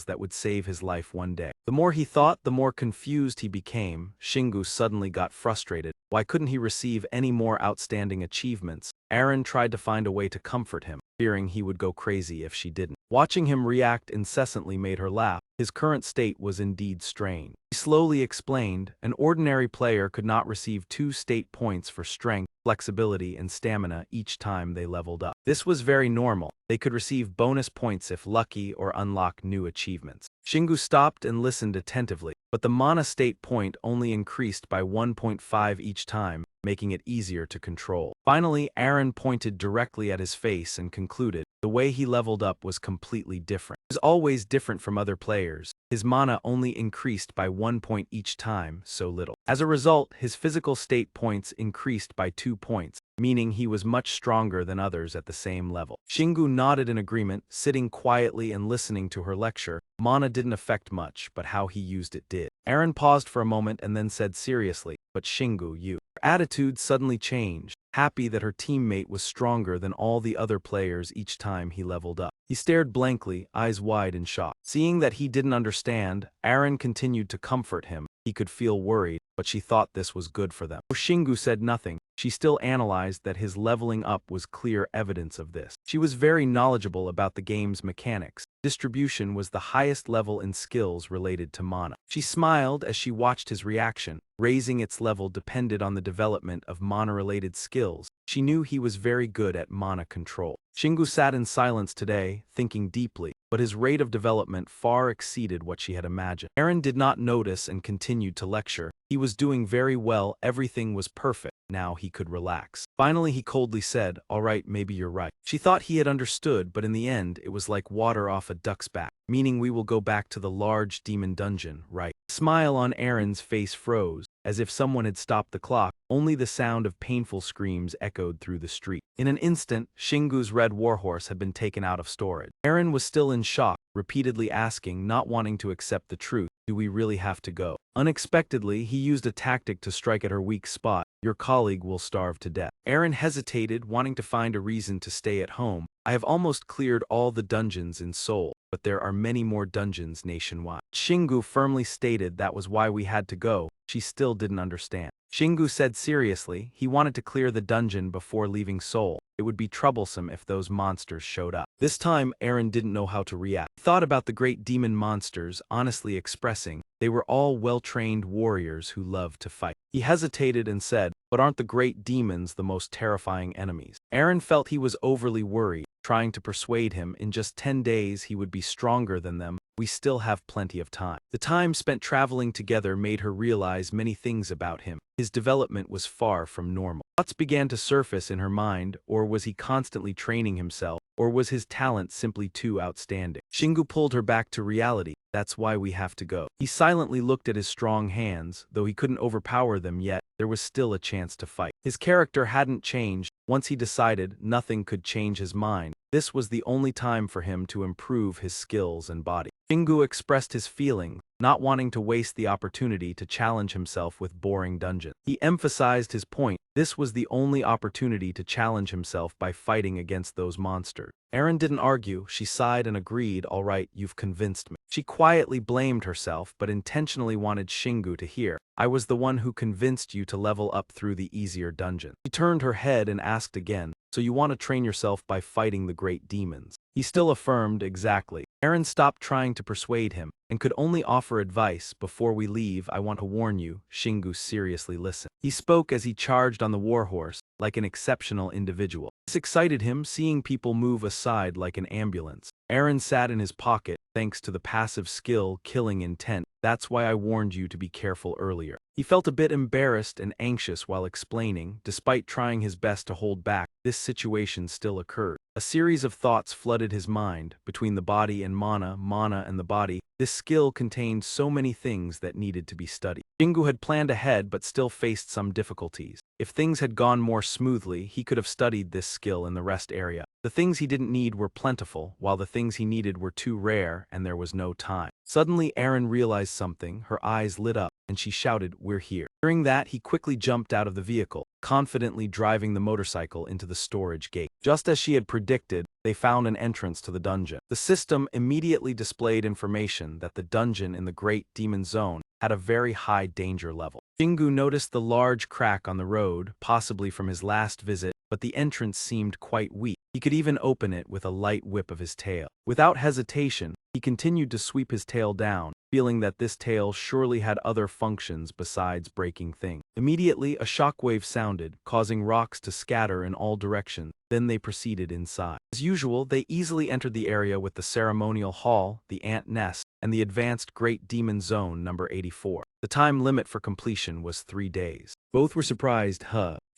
that would save his life one day. The more he thought, the more confused he became. Shingu suddenly got frustrated. Why couldn't he receive any more outstanding achievements? Aaron tried to find a way to comfort him, fearing he would go crazy if she didn't. Watching him react incessantly made her laugh. His current state was indeed strange. He slowly explained, an ordinary player could not receive 2 state points for strength, flexibility, and stamina each time they leveled up. This was very normal. They could receive bonus points if lucky or unlock new achievements. Shingu stopped and listened attentively, but the mana state point only increased by 1.5 each time, making it easier to control. Finally, Aaron pointed directly at his face and concluded, the way he leveled up was completely different. He was always different from other players. His mana only increased by 1 point each time, so little. As a result, his physical state points increased by 2 points, meaning he was much stronger than others at the same level. Shingu nodded in agreement, sitting quietly and listening to her lecture. Mana didn't affect much, but how he used it did. Aaron paused for a moment and then said seriously, "But Shingu, you..." Her attitude suddenly changed, happy that her teammate was stronger than all the other players each time he leveled up. He stared blankly, eyes wide in shock. Seeing that he didn't understand, Aaron continued to comfort him. He could feel worried, but she thought this was good for them. Though Shingu said nothing, she still analyzed that his leveling up was clear evidence of this. She was very knowledgeable about the game's mechanics. Distribution was the highest level in skills related to mana. She smiled as she watched his reaction. Raising its level depended on the development of mana-related skills. She knew he was very good at mana control. Shingu sat in silence today, thinking deeply, but his rate of development far exceeded what she had imagined. Aaron did not notice and continued to lecture. He was doing very well, everything was perfect. Now he could relax. Finally he coldly said, "All right, maybe you're right." She thought he had understood, but in the end it was like water off a duck's back. Meaning we will go back to the large demon dungeon, right? The smile on Aaron's face froze, as if someone had stopped the clock. Only the sound of painful screams echoed through the street. In an instant, Shingu's red warhorse had been taken out of storage. Aaron was still in shock, repeatedly asking, not wanting to accept the truth, "Do we really have to go?" Unexpectedly, he used a tactic to strike at her weak spot. "Your colleague will starve to death." Aaron hesitated, wanting to find a reason to stay at home. "I have almost cleared all the dungeons in Seoul, but there are many more dungeons nationwide." Shingu firmly stated that was why we had to go. She still didn't understand. Shingu said seriously, he wanted to clear the dungeon before leaving Seoul. It would be troublesome if those monsters showed up. This time, Aaron didn't know how to react. He thought about the great demon monsters, honestly expressing, they were all well-trained warriors who loved to fight. He hesitated and said, but aren't the great demons the most terrifying enemies? Aaron felt he was overly worried, trying to persuade him in just 10 days he would be stronger than them. We still have plenty of time. The time spent traveling together made her realize many things about him. His development was far from normal. Thoughts began to surface in her mind, or was he constantly training himself, or was his talent simply too outstanding? Shingu pulled her back to reality. That's why we have to go. He silently looked at his strong hands. Though he couldn't overpower them yet, there was still a chance to fight. His character hadn't changed. Once he decided, nothing could change his mind. This was the only time for him to improve his skills and body. Shingu expressed his feeling, not wanting to waste the opportunity to challenge himself with boring dungeons. He emphasized his point. This was the only opportunity to challenge himself by fighting against those monsters. Aaron didn't argue. She sighed and agreed, all right, you've convinced me. She quietly blamed herself but intentionally wanted Shingu to hear. I was the one who convinced you to level up through the easier dungeon. She turned her head and asked again, so you want to train yourself by fighting the great demons? He still affirmed, exactly. Aaron stopped trying to persuade him, and could only offer advice. Before we leave, I want to warn you. Shingu seriously listened. He spoke as he charged on the warhorse, like an exceptional individual. This excited him, seeing people move aside like an ambulance. Aaron sat in his pocket, thanks to the passive skill killing intent. That's why I warned you to be careful earlier. He felt a bit embarrassed and anxious while explaining. Despite trying his best to hold back, this situation still occurred. A series of thoughts flooded his mind. Between the body and mana and the body, this skill contained so many things that needed to be studied. Shingu had planned ahead but still faced some difficulties. If things had gone more smoothly, he could have studied this skill in the rest area. The things he didn't need were plentiful, while the things he needed were too rare, and there was no time. Suddenly, Aaron realized something. Her eyes lit up, and she shouted, "We're here." Hearing that, he quickly jumped out of the vehicle, confidently driving the motorcycle into the storage gate. Just as she had predicted, they found an entrance to the dungeon. The system immediately displayed information that the dungeon in the Great Demon Zone had a very high danger level. Shingu noticed the large crack on the road, possibly from his last visit, but the entrance seemed quite weak. He could even open it with a light whip of his tail. Without hesitation, he continued to sweep his tail down, feeling that this tail surely had other functions besides breaking things. Immediately, a shockwave sounded, causing rocks to scatter in all directions. Then they proceeded inside. As usual, they easily entered the area with the ceremonial hall, the ant nest, and the advanced Great Demon Zone number 84. The time limit for completion was 3 days. Both were surprised,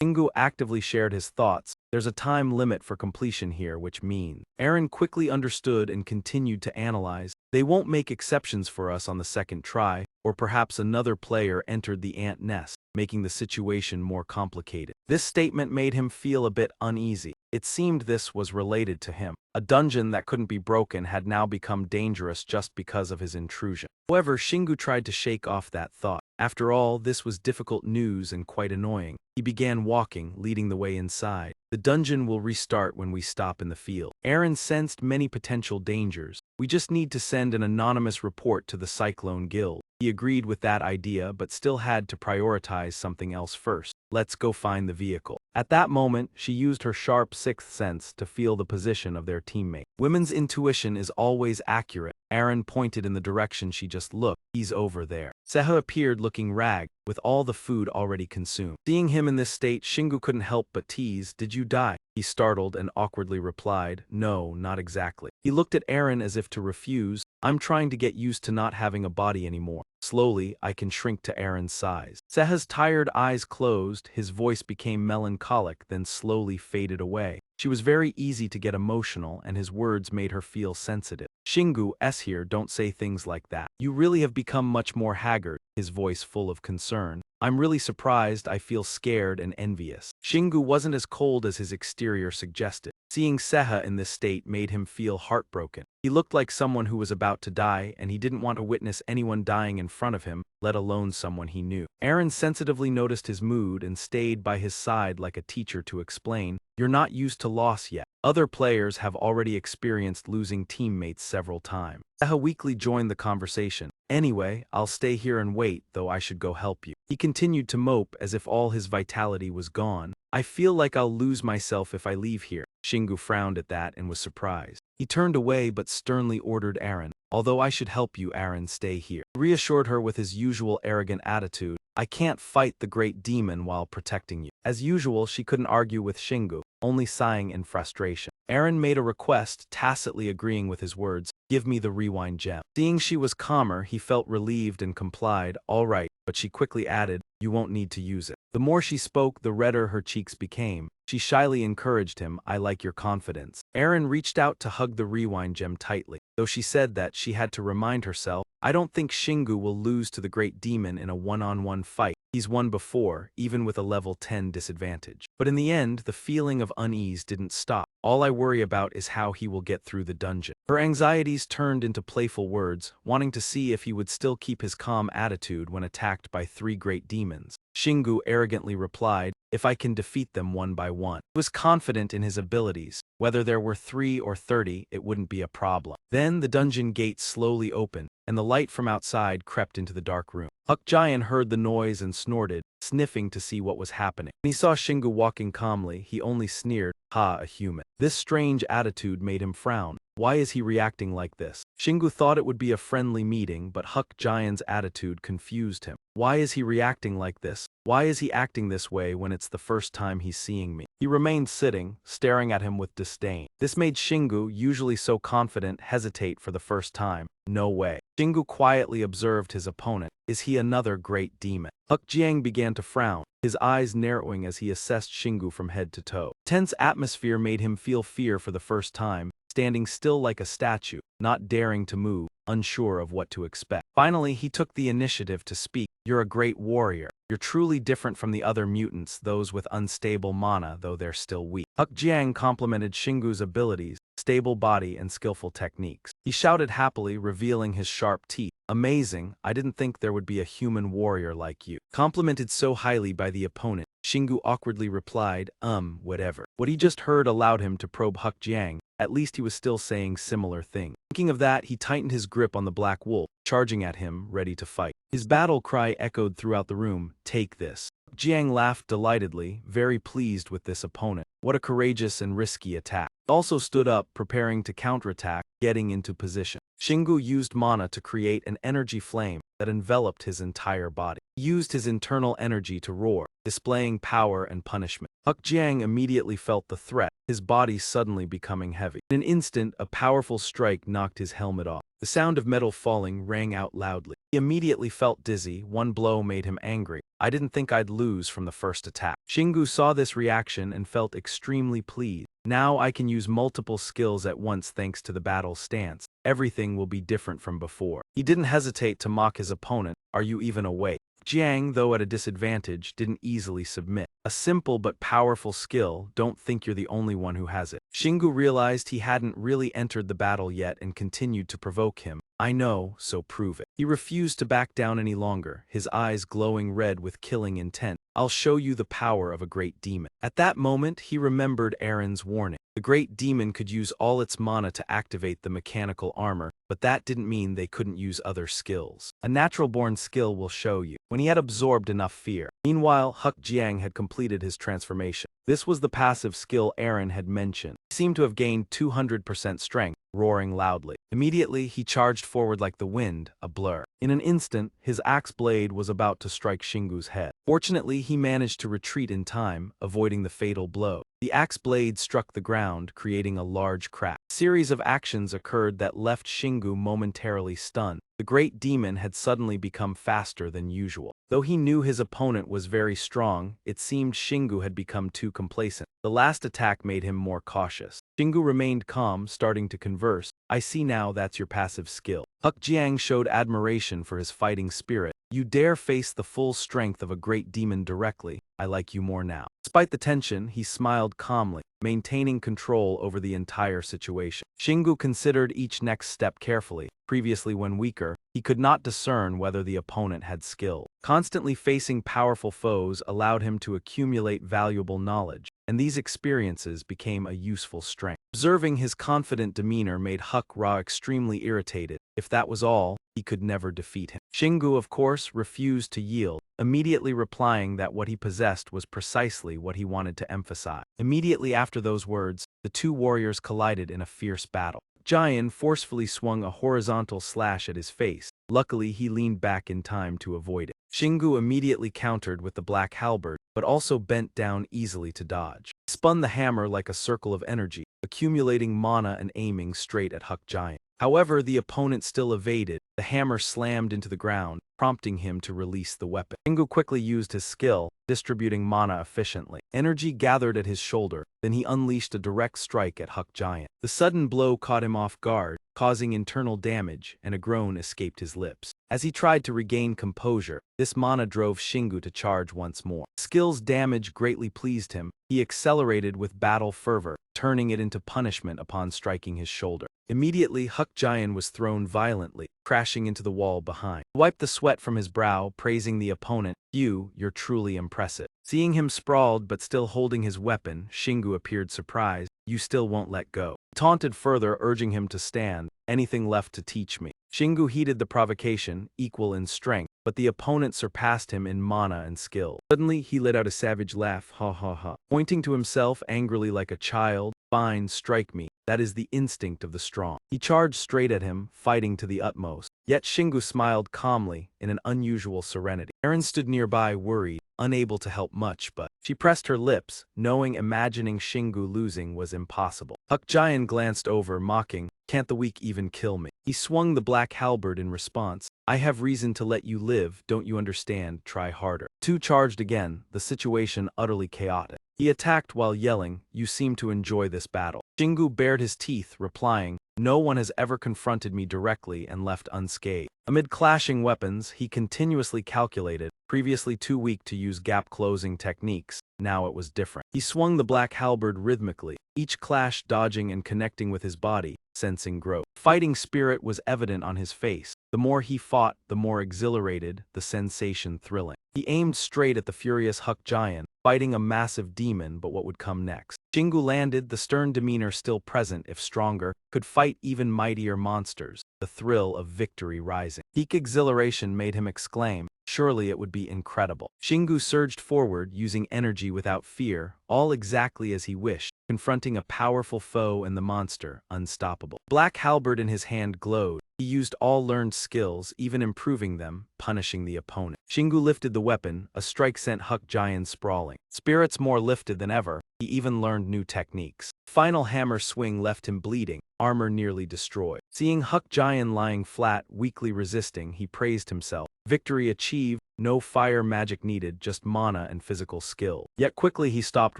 Shingu actively shared his thoughts. There's a time limit for completion here, which means. Aaron quickly understood and continued to analyze. They won't make exceptions for us on the second try, or perhaps another player entered the ant nest, making the situation more complicated. This statement made him feel a bit uneasy. It seemed this was related to him. A dungeon that couldn't be broken had now become dangerous just because of his intrusion. However, Shingu tried to shake off that thought. After all, this was difficult news and quite annoying. He began walking, leading the way inside. The dungeon will restart when we stop in the field. Aaron sensed many potential dangers. We just need to send an anonymous report to the Cyclone Guild. He agreed with that idea but still had to prioritize something else first. Let's go find the vehicle. At that moment, she used her sharp sixth sense to feel the position of their teammate. Women's intuition is always accurate. Aaron pointed in the direction she just looked. He's over there. Seha appeared looking ragged, with all the food already consumed. Seeing him in this state, Shingu couldn't help but tease, "Did you die?" He startled and awkwardly replied, "No, not exactly." He looked at Aaron as if to refuse. "I'm trying to get used to not having a body anymore. Slowly, I can shrink to Aaron's size." Seha's tired eyes closed, his voice became melancholic, then slowly faded away. She was very easy to get emotional, and his words made her feel sensitive. "Shingu, here, don't say things like that. You really have become much more haggard," his voice full of concern. "I'm really surprised. I feel scared and envious." Shingu wasn't as cold as his exterior suggested. Seeing Seha in this state made him feel heartbroken. He looked like someone who was about to die, and he didn't want to witness anyone dying in front of him, let alone someone he knew. Aaron sensitively noticed his mood and stayed by his side like a teacher to explain, "You're not used to loss yet. Other players have already experienced losing teammates several times." Seha weakly joined the conversation. "Anyway, I'll stay here and wait, though I should go help you." He continued to mope as if all his vitality was gone. I feel like I'll lose myself if I leave here. Shingu frowned at that and was surprised. He turned away but sternly ordered Aaron, "Although I should help you, Aaron, stay here." He reassured her with his usual arrogant attitude, "I can't fight the great demon while protecting you." As usual, she couldn't argue with Shingu, only sighing in frustration. Aaron made a request, tacitly agreeing with his words, "Give me the rewind gem." Seeing she was calmer, he felt relieved and complied, "All right," but she quickly added, "You won't need to use it." The more she spoke, the redder her cheeks became. She shyly encouraged him, "I like your confidence." Aaron reached out to hug the rewind gem tightly. Though she said that, she had to remind herself, "I don't think Shingu will lose to the great demon in a one-on-one fight. He's won before, even with a level 10 disadvantage." But in the end, the feeling of unease didn't stop. "All I worry about is how he will get through the dungeon." Her anxieties turned into playful words, wanting to see if he would still keep his calm attitude when attacked by 3 great demons. Shingu arrogantly replied, "If I can defeat them one by one." He was confident in his abilities. Whether there were 3 or 30, it wouldn't be a problem. Then the dungeon gate slowly opened, and the light from outside crept into the dark room. Huck Giant heard the noise and snorted, sniffing to see what was happening. When he saw Shingu walking calmly, he only sneered, "Ha, a human." This strange attitude made him frown. Why is he reacting like this? Shingu thought it would be a friendly meeting, but Huck Giant's attitude confused him. Why is he reacting like this? Why is he acting this way when it's the first time he's seeing me? He remained sitting, staring at him with disdain. This made Shingu, usually so confident, hesitate for the first time. No way. Shingu quietly observed his opponent. Is he another great demon? Huck Jiang began to frown, his eyes narrowing as he assessed Shingu from head to toe. Tense atmosphere made him feel fear for the first time, standing still like a statue, not daring to move, unsure of what to expect. Finally, he took the initiative to speak. "You're a great warrior. You're truly different from the other mutants, those with unstable mana, though they're still weak." Huck Jiang complimented Shingu's abilities, stable body, and skillful techniques. He shouted happily, revealing his sharp teeth. "Amazing, I didn't think there would be a human warrior like you." Complimented so highly by the opponent, Shingu awkwardly replied, whatever." What he just heard allowed him to probe Huck Jiang. At least he was still saying similar things. Thinking of that, he tightened his grip on the black wolf, charging at him, ready to fight. His battle cry echoed throughout the room, "Take this." Jiang laughed delightedly, very pleased with this opponent. What a courageous and risky attack. He also stood up, preparing to counterattack, getting into position. Shingu used mana to create an energy flame that enveloped his entire body. He used his internal energy to roar, displaying power and punishment. Huck Jiang immediately felt the threat, his body suddenly becoming heavy. In an instant, a powerful strike knocked his helmet off. The sound of metal falling rang out loudly. He immediately felt dizzy. One blow made him angry. "I didn't think I'd lose from the first attack." Shingu saw this reaction and felt extremely pleased. "Now I can use multiple skills at once thanks to the battle stance. Everything will be different from before." He didn't hesitate to mock his opponent. "Are you even awake?" Jiang, though at a disadvantage, didn't easily submit. "A simple but powerful skill, don't think you're the only one who has it." Shingu realized he hadn't really entered the battle yet and continued to provoke him. "I know, so prove it." He refused to back down any longer, his eyes glowing red with killing intent. "I'll show you the power of a great demon." At that moment, he remembered Aaron's warning. The great demon could use all its mana to activate the mechanical armor, but that didn't mean they couldn't use other skills. A natural-born skill will show you. When he had absorbed enough fear. Meanwhile, Huck Jiang had completed his transformation. This was the passive skill Aaron had mentioned. He seemed to have gained 200% strength, roaring loudly. Immediately, he charged forward like the wind, a blur. In an instant, his axe blade was about to strike Shingu's head. Fortunately, he managed to retreat in time, avoiding the fatal blow. The axe blade struck the ground, creating a large crack. A series of actions occurred that left Shingu momentarily stunned. The great demon had suddenly become faster than usual. Though he knew his opponent was very strong, it seemed Shingu had become too complacent. The last attack made him more cautious. Shingu remained calm, starting to converse. "I see now that's your passive skill." Huck Jiang showed admiration for his fighting spirit. "You dare face the full strength of a great demon directly. I like you more now." Despite the tension, he smiled calmly, maintaining control over the entire situation. Shingu considered each next step carefully. Previously, when weaker, he could not discern whether the opponent had skill. Constantly facing powerful foes allowed him to accumulate valuable knowledge, and these experiences became a useful strength. Observing his confident demeanor made Huck Ra extremely irritated. If that was all, he could never defeat him. Shingu, of course, refused to yield, immediately replying that what he possessed was precisely what he wanted to emphasize. Immediately after those words, the two warriors collided in a fierce battle. Giant forcefully swung a horizontal slash at his face. Luckily, he leaned back in time to avoid it. Shingu immediately countered with the black halberd, but also bent down easily to dodge. He spun the hammer like a circle of energy, accumulating mana and aiming straight at Huck Giant. However, the opponent still evaded. The hammer slammed into the ground, prompting him to release the weapon. Shingu quickly used his skill, distributing mana efficiently. Energy gathered at his shoulder, then he unleashed a direct strike at Huck Giant. The sudden blow caught him off guard, causing internal damage, and a groan escaped his lips. As he tried to regain composure, this mana drove Shingu to charge once more. Skill's damage greatly pleased him. He accelerated with battle fervor, turning it into punishment upon striking his shoulder. Immediately, Huck Giant was thrown violently, crashing into the wall behind. He wiped the sweat from his brow, praising the opponent. You're truly impressive. Seeing him sprawled but still holding his weapon, Shingu appeared surprised. You still won't let go. He taunted further, urging him to stand. Anything left to teach me. Shingu heeded the provocation, equal in strength, but the opponent surpassed him in mana and skill. Suddenly, he let out a savage laugh, ha ha ha. Pointing to himself angrily like a child, fine, strike me. That is the instinct of the strong. He charged straight at him, fighting to the utmost. Yet Shingu smiled calmly, in an unusual serenity. Eren stood nearby, worried, unable to help much, but she pressed her lips, knowing imagining Shingu losing was impossible. Huck Giant glanced over, mocking, can't the weak even kill me? He swung the black halberd in response. I have reason to let you live, don't you understand? Try harder. Two charged again, the situation utterly chaotic. He attacked while yelling, you seem to enjoy this battle. Shingu bared his teeth, replying, no one has ever confronted me directly and left unscathed. Amid clashing weapons, he continuously calculated, previously too weak to use gap-closing techniques, now it was different. He swung the black halberd rhythmically, each clash dodging and connecting with his body, sensing growth. Fighting spirit was evident on his face. The more he fought, the more exhilarated, the sensation thrilling. He aimed straight at the furious Huck Giant, fighting a massive demon, but what would come next? Shingu landed, the stern demeanor still present if stronger, could fight even mightier monsters, the thrill of victory rising. Peak exhilaration made him exclaim, surely it would be incredible. Shingu surged forward, using energy without fear, all exactly as he wished, confronting a powerful foe and the monster, unstoppable. Black halberd in his hand glowed. He used all learned skills, even improving them, punishing the opponent. Shingu lifted the weapon, a strike sent Huck Giant sprawling. Spirits more lifted than ever, he even learned new techniques. Final hammer swing left him bleeding, armor nearly destroyed. Seeing Huck Giant lying flat, weakly resisting, he praised himself. Victory achieved, no fire magic needed, just mana and physical skill. Yet quickly he stopped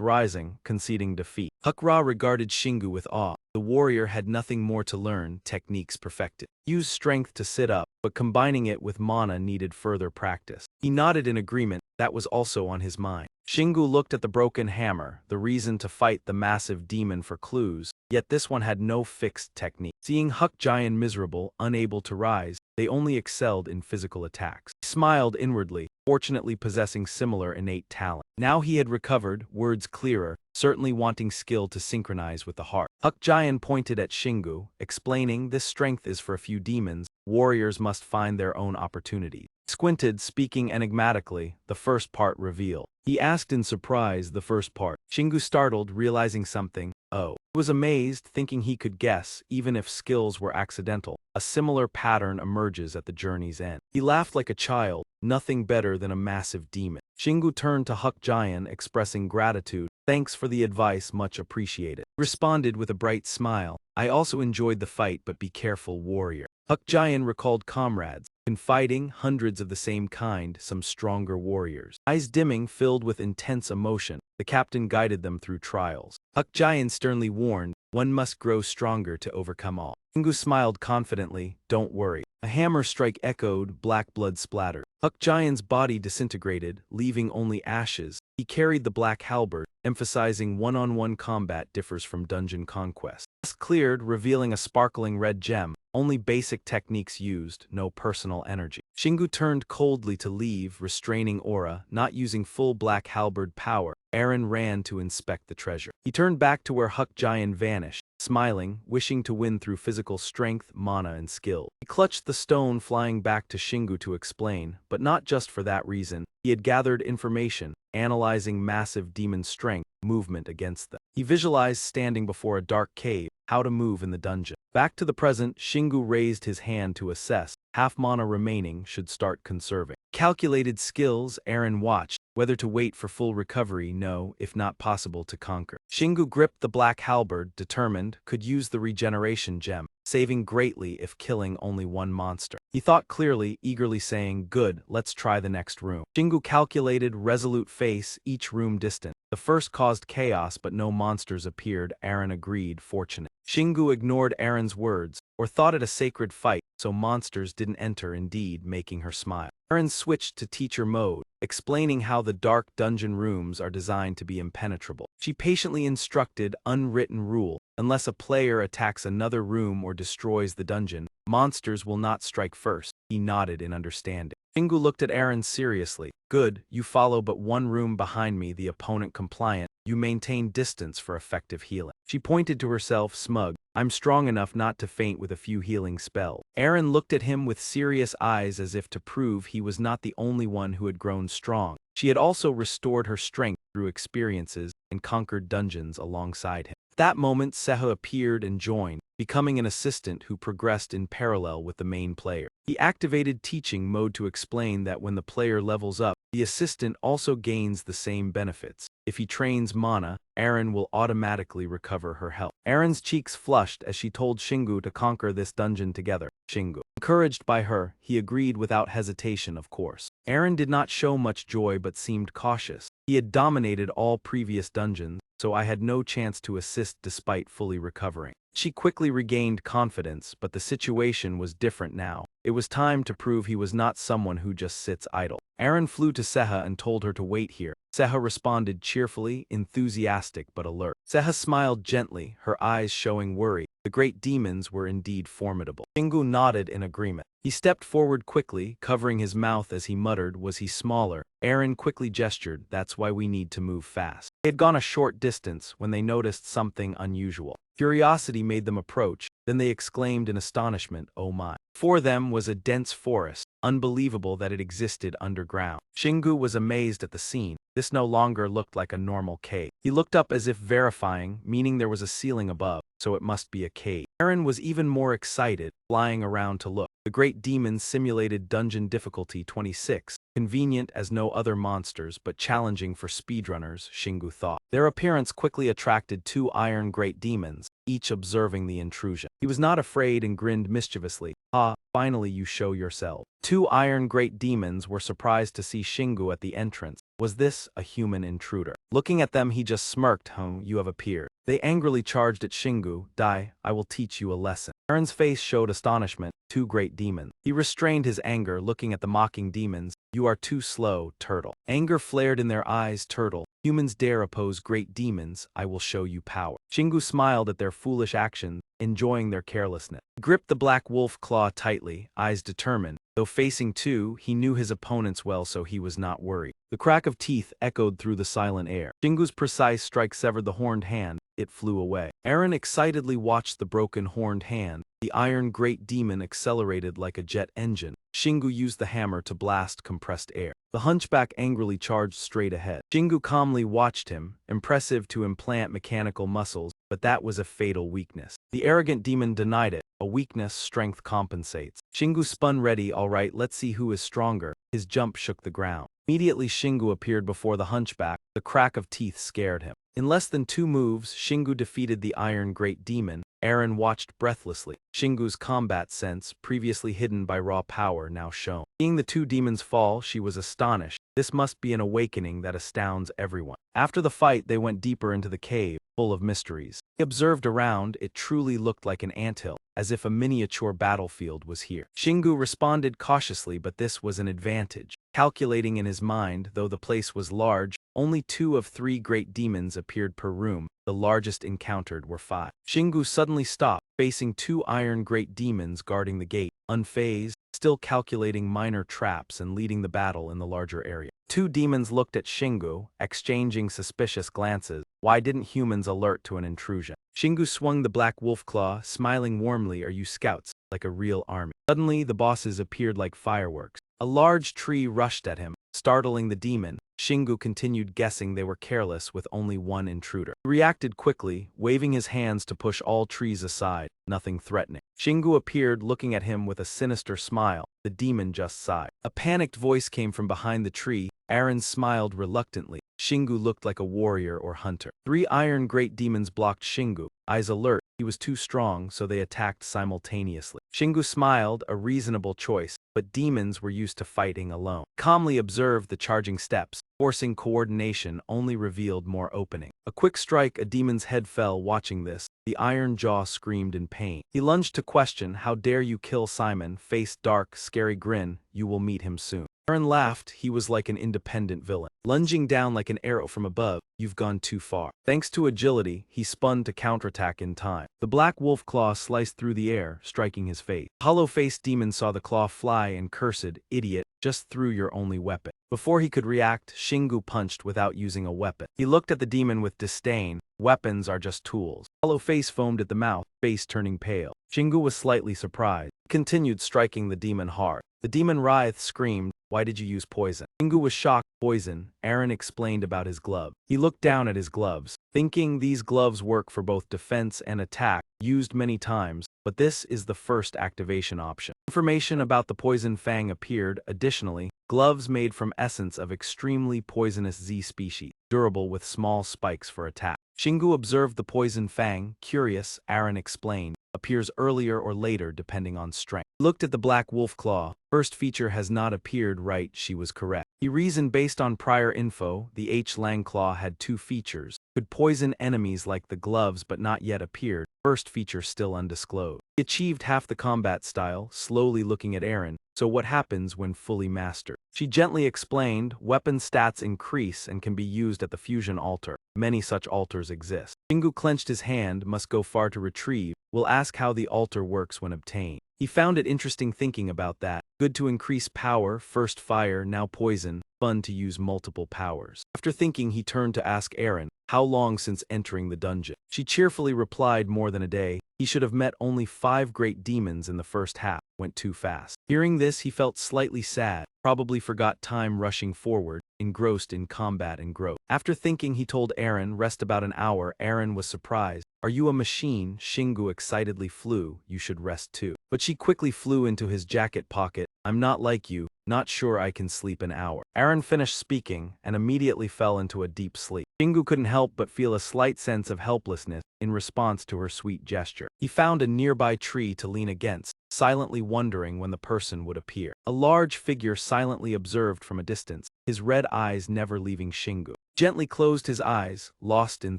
rising, conceding defeat. Huck Ra regarded Shingu with awe. The warrior had nothing more to learn, techniques perfected. Used strength to sit up, but combining it with mana needed further practice. He nodded in agreement, that was also on his mind. Shingu looked at the broken hammer, the reason to fight the massive demon for clues, yet this one had no fixed technique. Seeing Huck Giant miserable, unable to rise, they only excelled in physical attacks. He smiled inwardly, fortunately possessing similar innate talent. Now he had recovered, words clearer, certainly wanting skill to synchronize with the heart. Huck Giant pointed at Shingu, explaining this strength is for a few demons, warriors must find their own opportunities. Squinted, speaking enigmatically, the first part revealed. He asked in surprise the first part. Shingu startled, realizing something. Oh. He was amazed, thinking he could guess, even if skills were accidental. A similar pattern emerges at the journey's end. He laughed like a child, nothing better than a massive demon. Shingu turned to Huck Giant, expressing gratitude. Thanks for the advice, much appreciated. He responded with a bright smile. I also enjoyed the fight, but be careful, warrior. Huck Giant recalled comrades, confiding hundreds of the same kind, some stronger warriors. Eyes dimming, filled with intense emotion, the captain guided them through trials. Huck Giant sternly warned, one must grow stronger to overcome all. Shingu smiled confidently, don't worry. A hammer strike echoed, black blood splattered. Huck Giant's body disintegrated, leaving only ashes. He carried the black halberd, emphasizing one-on-one combat differs from dungeon conquest. Dust cleared, revealing a sparkling red gem. Only basic techniques used, no personal energy. Shingu turned coldly to leave, restraining aura, not using full black halberd power. Eren ran to inspect the treasure. He turned back to where Huck Giant vanished. smiling, wishing to win through physical strength, mana, and skill. He clutched the stone, flying back to Shingu to explain, but not just for that reason. He had gathered information, analyzing massive demon strength, movement against them. He visualized standing before a dark cave, how to move in the dungeon. Back to the present, Shingu raised his hand to assess. Half mana remaining, should start conserving. Calculated skills, Aaron watched. Whether to wait for full recovery, no, if not possible to conquer. Shingu gripped the black halberd, determined, could use the regeneration gem, saving greatly if killing only one monster. He thought clearly, eagerly saying, good, let's try the next room. Shingu calculated, resolute face, each room distant. The first caused chaos but no monsters appeared. Aaron agreed, fortunate. Shingu ignored Aaron's words, or thought it a sacred fight, so monsters didn't enter, indeed, making her smile. Aaron switched to teacher mode, explaining how the dark dungeon rooms are designed to be impenetrable. She patiently instructed, unwritten rule, unless a player attacks another room or destroys the dungeon, monsters will not strike first. He nodded in understanding. Shingu looked at Aaron seriously. Good, you follow but one room behind me, the opponent compliant. You maintain distance for effective healing. She pointed to herself, smug. I'm strong enough not to faint with a few healing spells. Aaron looked at him with serious eyes as if to prove he was not the only one who had grown strong. She had also restored her strength through experiences and conquered dungeons alongside him. At that moment, Seha appeared and joined, becoming an assistant who progressed in parallel with the main player. He activated teaching mode to explain that when the player levels up, the assistant also gains the same benefits. If he trains mana, Aaron will automatically recover her health. Aaron's cheeks flushed as she told Shingu to conquer this dungeon together. Shingu, encouraged by her, he agreed without hesitation, of course. Aaron did not show much joy but seemed cautious. He had dominated all previous dungeons, so I had no chance to assist despite fully recovering. She quickly regained confidence, but the situation was different now. It was time to prove he was not someone who just sits idle. Aaron flew to Seha and told her to wait here. Seha responded cheerfully, enthusiastic but alert. Seha smiled gently, her eyes showing worry. The great demons were indeed formidable. Shingu nodded in agreement. He stepped forward quickly, covering his mouth as he muttered, was he smaller? Aaron quickly gestured, that's why we need to move fast. They had gone a short distance when they noticed something unusual. Curiosity made them approach, then they exclaimed in astonishment, oh my. Before them was a dense forest, unbelievable that it existed underground. Shingu was amazed at the scene. This no longer looked like a normal cave. He looked up as if verifying, meaning there was a ceiling above, so it must be a cave. Aaron was even more excited, flying around to look. The great demons simulated dungeon difficulty 26, convenient as no other monsters but challenging for speedrunners, Shingu thought. Their appearance quickly attracted two iron great demons, each observing the intrusion. He was not afraid and grinned mischievously. Ah, finally you show yourself. Two iron great demons were surprised to see Shingu at the entrance. Was this a human intruder? Looking at them, he just smirked. You have appeared. They angrily charged at Shingu. Die, I will teach you a lesson. Aaron's face showed astonishment. Two great demons. He restrained his anger, looking at the mocking demons. You are too slow, turtle. Anger flared in their eyes. Turtle, humans dare oppose great demons, I will show you power. Shingu smiled at their foolish actions, enjoying their carelessness. He gripped the black wolf claw tightly, eyes determined. Though facing two, he knew his opponents well, so he was not worried. The crack of teeth echoed through the silent air. Shingu's precise strike severed the horned hand. It flew away. Aaron excitedly watched the broken horned hand. The iron great demon accelerated like a jet engine. Shingu used the hammer to blast compressed air. The hunchback angrily charged straight ahead. Shingu calmly watched him, impressive to implant mechanical muscles, but that was a fatal weakness. The arrogant demon denied it. A weakness, strength compensates. Shingu spun ready. All right, let's see who is stronger. His jump shook the ground. Immediately Shingu appeared before the hunchback. The crack of teeth scared him. In less than 2 moves, Shingu defeated the iron great demon. Aaron watched breathlessly. Shingu's combat sense, previously hidden by raw power, now shone. Seeing the 2 demons fall, she was astonished. This must be an awakening that astounds everyone. After the fight, they went deeper into the cave, full of mysteries. He observed around. It truly looked like an anthill, as if a miniature battlefield was here. Shingu responded cautiously, but this was an advantage. Calculating in his mind, though the place was large, only 2 of 3 great demons appeared per room. The largest encountered were 5. Shingu suddenly stopped, facing 2 iron great demons guarding the gate, unfazed, still calculating minor traps and leading the battle in the larger area. 2 demons looked at Shingu, exchanging suspicious glances. Why didn't humans alert to an intrusion? Shingu swung the black wolf claw, smiling warmly. Are you scouts? Like a real army. Suddenly, the bosses appeared like fireworks. A large tree rushed at him, startling the demon. Shingu continued guessing they were careless with only one intruder. He reacted quickly, waving his hands to push all trees aside, nothing threatening. Shingu appeared looking at him with a sinister smile. The demon just sighed. A panicked voice came from behind the tree. Aaron smiled reluctantly. Shingu looked like a warrior or hunter. 3 iron great demons blocked Shingu. Eyes alert, he was too strong, so they attacked simultaneously. Shingu smiled, a reasonable choice, but demons were used to fighting alone. Calmly observed the charging steps. Forcing coordination only revealed more opening. A quick strike, a demon's head fell. Watching this, the iron jaw screamed in pain. He lunged to question, how dare you kill Simon? Face dark, scary grin, you will meet him soon. Aaron laughed, he was like an independent villain. Lunging down like an arrow from above, you've gone too far. Thanks to agility, he spun to counterattack in time. The black wolf claw sliced through the air, striking his face. The hollow-faced demon saw the claw fly and cursed, idiot, just threw your only weapon. Before he could react, Shingu punched without using a weapon. He looked at the demon with disdain. Weapons are just tools. Hollow face foamed at the mouth, face turning pale. Shingu was slightly surprised. He continued striking the demon hard. The demon writhed, screamed, why did you use poison? Shingu was shocked. Poison. Aaron explained about his glove. He looked down at his gloves, thinking these gloves work for both defense and attack, used many times, but this is the first activation option. Information about the poison fang appeared. Additionally, gloves made from essence of extremely poisonous Z species, durable with small spikes for attack. Shingu observed the poison fang. Curious, Aaron explained, appears earlier or later depending on strength. He looked at the black wolf claw. First feature has not appeared. Right, she was correct. He reasoned based on prior info, the H-Lang claw had 2 features. Could poison enemies like the gloves but not yet appeared. First feature still undisclosed. He achieved half the combat style, slowly looking at Aaron. So what happens when fully mastered? She gently explained, weapon stats increase and can be used at the fusion altar. Many such altars exist. Shingu clenched his hand, must go far to retrieve. We'll ask how the altar works when obtained. He found it interesting thinking about that. Good to increase power, first fire, now poison, fun to use multiple powers. After thinking, he turned to ask Aaron, how long since entering the dungeon? She cheerfully replied, more than a day. He should have met only 5 great demons in the first half. Went too fast. Hearing this, he felt slightly sad, probably forgot time rushing forward, engrossed in combat and growth. After thinking, he told Aaron, rest about an hour. Aaron was surprised. Are you a machine? Shingu excitedly flew, you should rest too. But she quickly flew into his jacket pocket. I'm not like you, not sure I can sleep an hour. Aaron finished speaking and immediately fell into a deep sleep. Shingu couldn't help but feel a slight sense of helplessness in response to her sweet gesture. He found a nearby tree to lean against, silently wondering when the person would appear. A large figure silently observed from a distance, his red eyes never leaving Shingu. Gently closed his eyes, lost in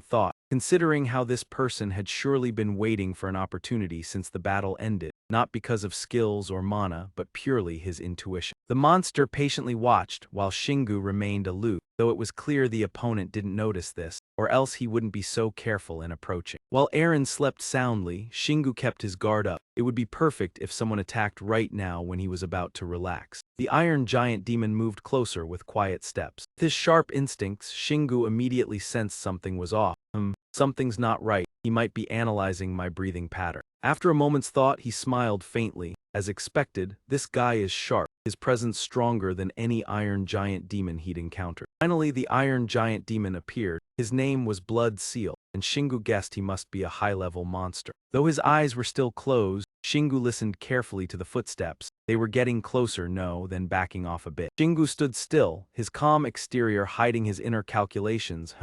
thought, considering how this person had surely been waiting for an opportunity since the battle ended, not because of skills or mana, but purely his intuition. The monster patiently watched while Shingu remained aloof, though it was clear the opponent didn't notice this, or else he wouldn't be so careful in approaching. While Aaron slept soundly, Shingu kept his guard up. It would be perfect if someone attacked right now when he was about to relax. The iron giant demon moved closer with quiet steps. With his sharp instincts, Shingu immediately sensed something was off. Something's not right. He might be analyzing my breathing pattern. After a moment's thought, he smiled faintly. As expected, this guy is sharp, his presence stronger than any iron giant demon he'd encountered. Finally, the iron giant demon appeared. His name was Blood Seal, and Shingu guessed he must be a high-level monster. Though his eyes were still closed, Shingu listened carefully to the footsteps. They were getting closer, then backing off a bit. Shingu stood still, his calm exterior hiding his inner calculations.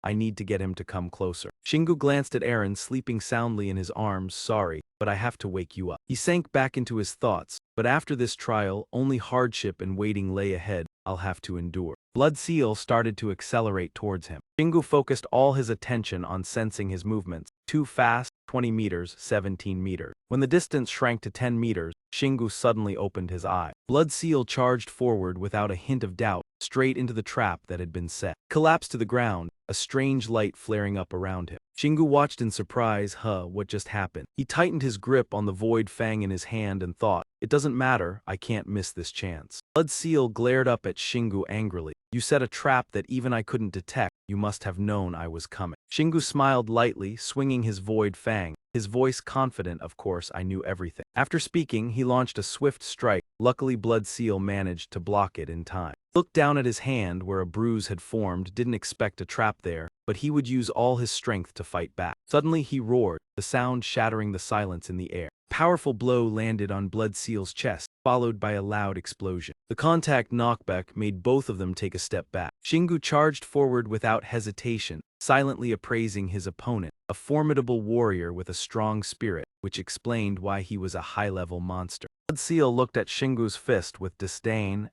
I need to get him to come closer. Shingu glanced at Aaron, sleeping soundly in his arms. Sorry, but I have to wake you up. He sank back into his thoughts. But after this trial, only hardship and waiting lay ahead. I'll have to endure. Blood Seal started to accelerate towards him. Shingu focused all his attention on sensing his movements. Too fast, 20 meters, 17 meters. When the distance shrank to 10 meters, Shingu suddenly opened his eye. Blood Seal charged forward without a hint of doubt, straight into the trap that had been set. Collapsed to the ground, a strange light flaring up around him. Shingu watched in surprise. What just happened? He tightened his grip on the void fang in his hand and thought, it doesn't matter, I can't miss this chance. Blood Seal glared up at Shingu angrily. You set a trap that even I couldn't detect. You must have known I was coming. Shingu smiled lightly, swinging his void fang, his voice confident. Of course, I knew everything. After speaking, he launched a swift strike. Luckily, Blood Seal managed to block it in time. Looked down at his hand where a bruise had formed, didn't expect a trap there, but he would use all his strength to fight back. Suddenly he roared, the sound shattering the silence in the air. Powerful blow landed on Blood Seal's chest, followed by a loud explosion. The contact knockback made both of them take a step back. Shingu charged forward without hesitation, silently appraising his opponent, a formidable warrior with a strong spirit, which explained why he was a high-level monster. Blood Seal looked at Shingu's fist with disdain.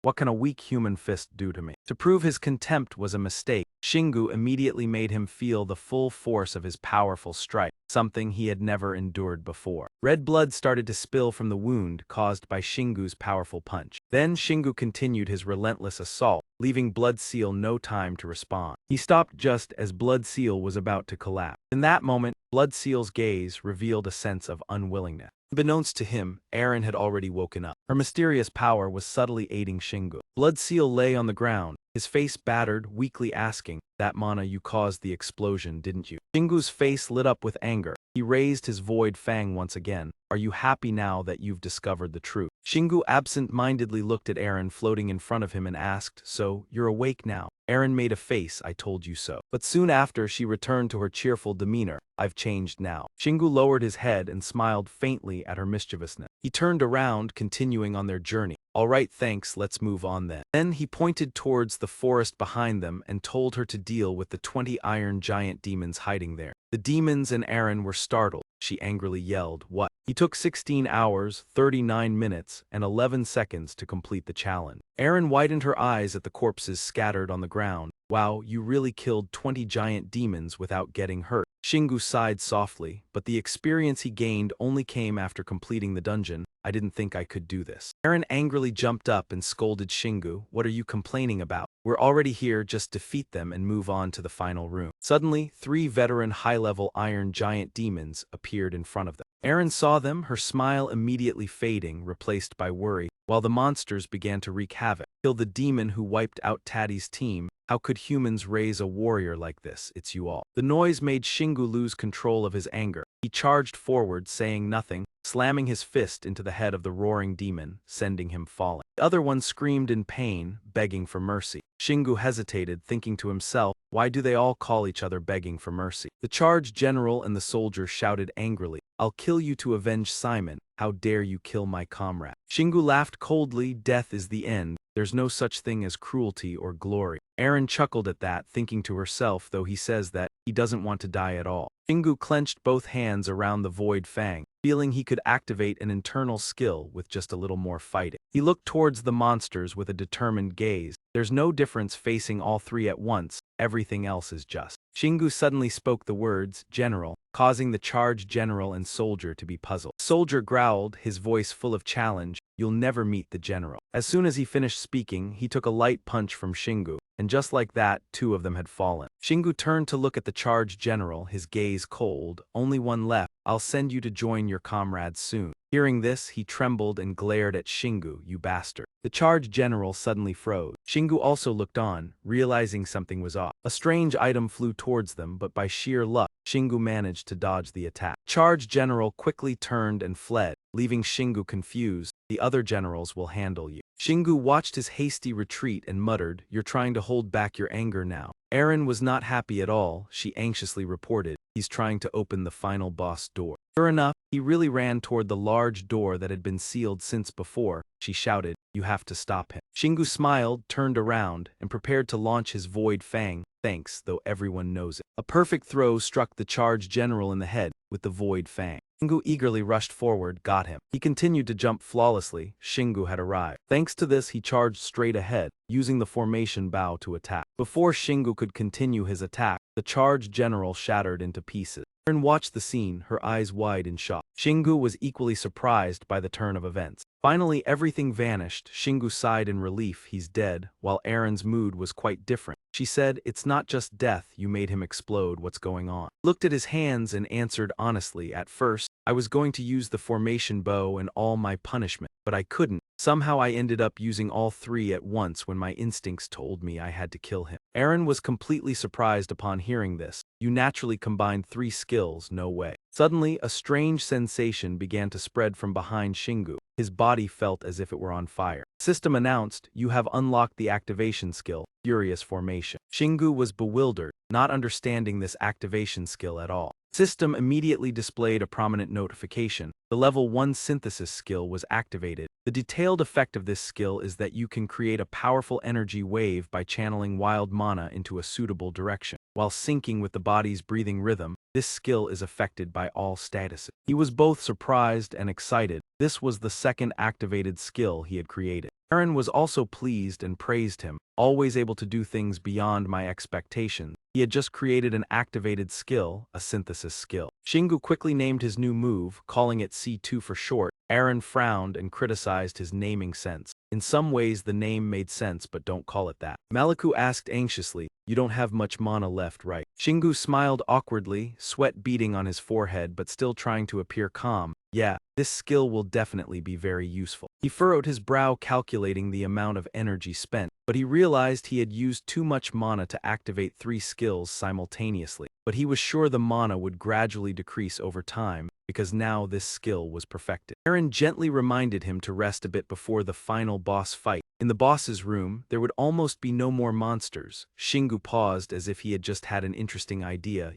What can a weak human fist do to me? To prove his contempt was a mistake, Shingu immediately made him feel the full force of his powerful strike, something he had never endured before. Red blood started to spill from the wound caused by Shingu's powerful punch. Then Shingu continued his relentless assault, leaving Blood Seal no time to respond. He stopped just as Blood Seal was about to collapse. In that moment, Blood Seal's gaze revealed a sense of unwillingness. Unbeknownst to him, Aaron had already woken up. Her mysterious power was subtly aiding Shingu. Blood Seal lay on the ground, his face battered, weakly asking, that mana, you caused the explosion, didn't you? Shingu's face lit up with anger. He raised his void fang once again. Are you happy now that you've discovered the truth? Shingu absent-mindedly looked at Aaron floating in front of him and asked, so, you're awake now? Aaron made a face, I told you so. But soon after, she returned to her cheerful demeanor. I've changed now. Shingu lowered his head and smiled faintly at her mischievousness. He turned around, continuing on their journey. All right, thanks, let's move on then. Then he pointed towards the forest behind them and told her to deal with the 20 iron giant demons hiding there. The demons and Aaron were startled. She angrily yelled, what? He took 16 hours, 39 minutes, and 11 seconds to complete the challenge. Aaron widened her eyes at the corpses scattered on the ground. Wow, you really killed 20 giant demons without getting hurt. Shingu sighed softly, but the experience he gained only came after completing the dungeon. I didn't think I could do this. Aaron angrily jumped up and scolded Shingu. What are you complaining about? We're already here, just defeat them and move on to the final room. Suddenly, 3 veteran high-level iron giant demons appeared in front of them. Aaron saw them, her smile immediately fading, replaced by worry, while the monsters began to wreak havoc. Kill the demon who wiped out Taddy's team. How could humans raise a warrior like this? It's you all. The noise made Shingu lose control of his anger. He charged forward, saying nothing, slamming his fist into the head of the roaring demon, sending him falling. The other one screamed in pain, begging for mercy. Shingu hesitated, thinking to himself, why do they all call each other begging for mercy? The charged general and the soldier shouted angrily, I'll kill you to avenge Simon. How dare you kill my comrade? Shingu laughed coldly, death is the end. There's no such thing as cruelty or glory. Aaron chuckled at that, thinking to herself, though he says that he doesn't want to die at all. Shingu clenched both hands around the void fang, feeling he could activate an internal skill with just a little more fighting. He looked towards the monsters with a determined gaze. There's no difference facing all 3 at once, everything else is just. Shingu suddenly spoke the words, General, causing the charged general and soldier to be puzzled. The soldier growled, his voice full of challenge, you'll never meet the general. As soon as he finished speaking, he took a light punch from Shingu, and just like that, 2 of them had fallen. Shingu turned to look at the charged general, his gaze cold. Only one left. I'll send you to join your comrades soon. Hearing this, he trembled and glared at Shingu, you bastard. The charged general suddenly froze. Shingu also looked on, realizing something was off. A strange item flew towards them, but by sheer luck, Shingu managed to dodge the attack. Charged general quickly turned and fled, leaving Shingu confused. The other generals will handle you. Shingu watched his hasty retreat and muttered, you're trying to hold back your anger now. Aaron was not happy at all, she anxiously reported. He's trying to open the final boss door. Sure enough, he really ran toward the large door that had been sealed since before. She shouted, you have to stop him. Shingu smiled, turned around, and prepared to launch his void fang. Thanks, though everyone knows it. A perfect throw struck the charged general in the head with the void fang. Shingu eagerly rushed forward, got him. He continued to jump flawlessly. Shingu had arrived. Thanks to this, he charged straight ahead, using the formation bow to attack. Before Shingu could continue his attack, the charged general shattered into pieces. Aaron watched the scene, her eyes wide in shock. Shingu was equally surprised by the turn of events. Finally, everything vanished. Shingu sighed in relief, he's dead, while Erin's mood was quite different. She said, it's not just death, you made him explode, what's going on? Looked at his hands and answered honestly, at first, I was going to use the formation bow and all my punishment, but I couldn't. Somehow I ended up using all three at once when my instincts told me I had to kill him. Erin was completely surprised upon hearing this. You naturally combined three skills, no way. Suddenly, a strange sensation began to spread from behind Shingu. His body felt as if it were on fire. System announced, you have unlocked the activation skill, Furious Formation. Shingu was bewildered, not understanding this activation skill at all. System immediately displayed a prominent notification. The level 1 synthesis skill was activated. The detailed effect of this skill is that you can create a powerful energy wave by channeling wild mana into a suitable direction. While syncing with the body's breathing rhythm, this skill is affected by all statuses. He was both surprised and excited. This was the second activated skill he had created. Erin was also pleased and praised him, always able to do things beyond my expectations. He had just created an activated skill, a synthesis skill. Shingu quickly named his new move, calling it C2 for short. Erin frowned and criticized his naming sense. In some ways the name made sense, but don't call it that. Maliku asked anxiously, you don't have much mana left, right? Shingu smiled awkwardly, sweat beading on his forehead but still trying to appear calm. Yeah, this skill will definitely be very useful. He furrowed his brow calculating the amount of energy spent, but he realized he had used too much mana to activate three skills simultaneously. But he was sure the mana would gradually decrease over time, because now this skill was perfected. Erin gently reminded him to rest a bit before the final boss fight. In the boss's room, there would almost be no more monsters. Shingu paused as if he had just had an interesting idea,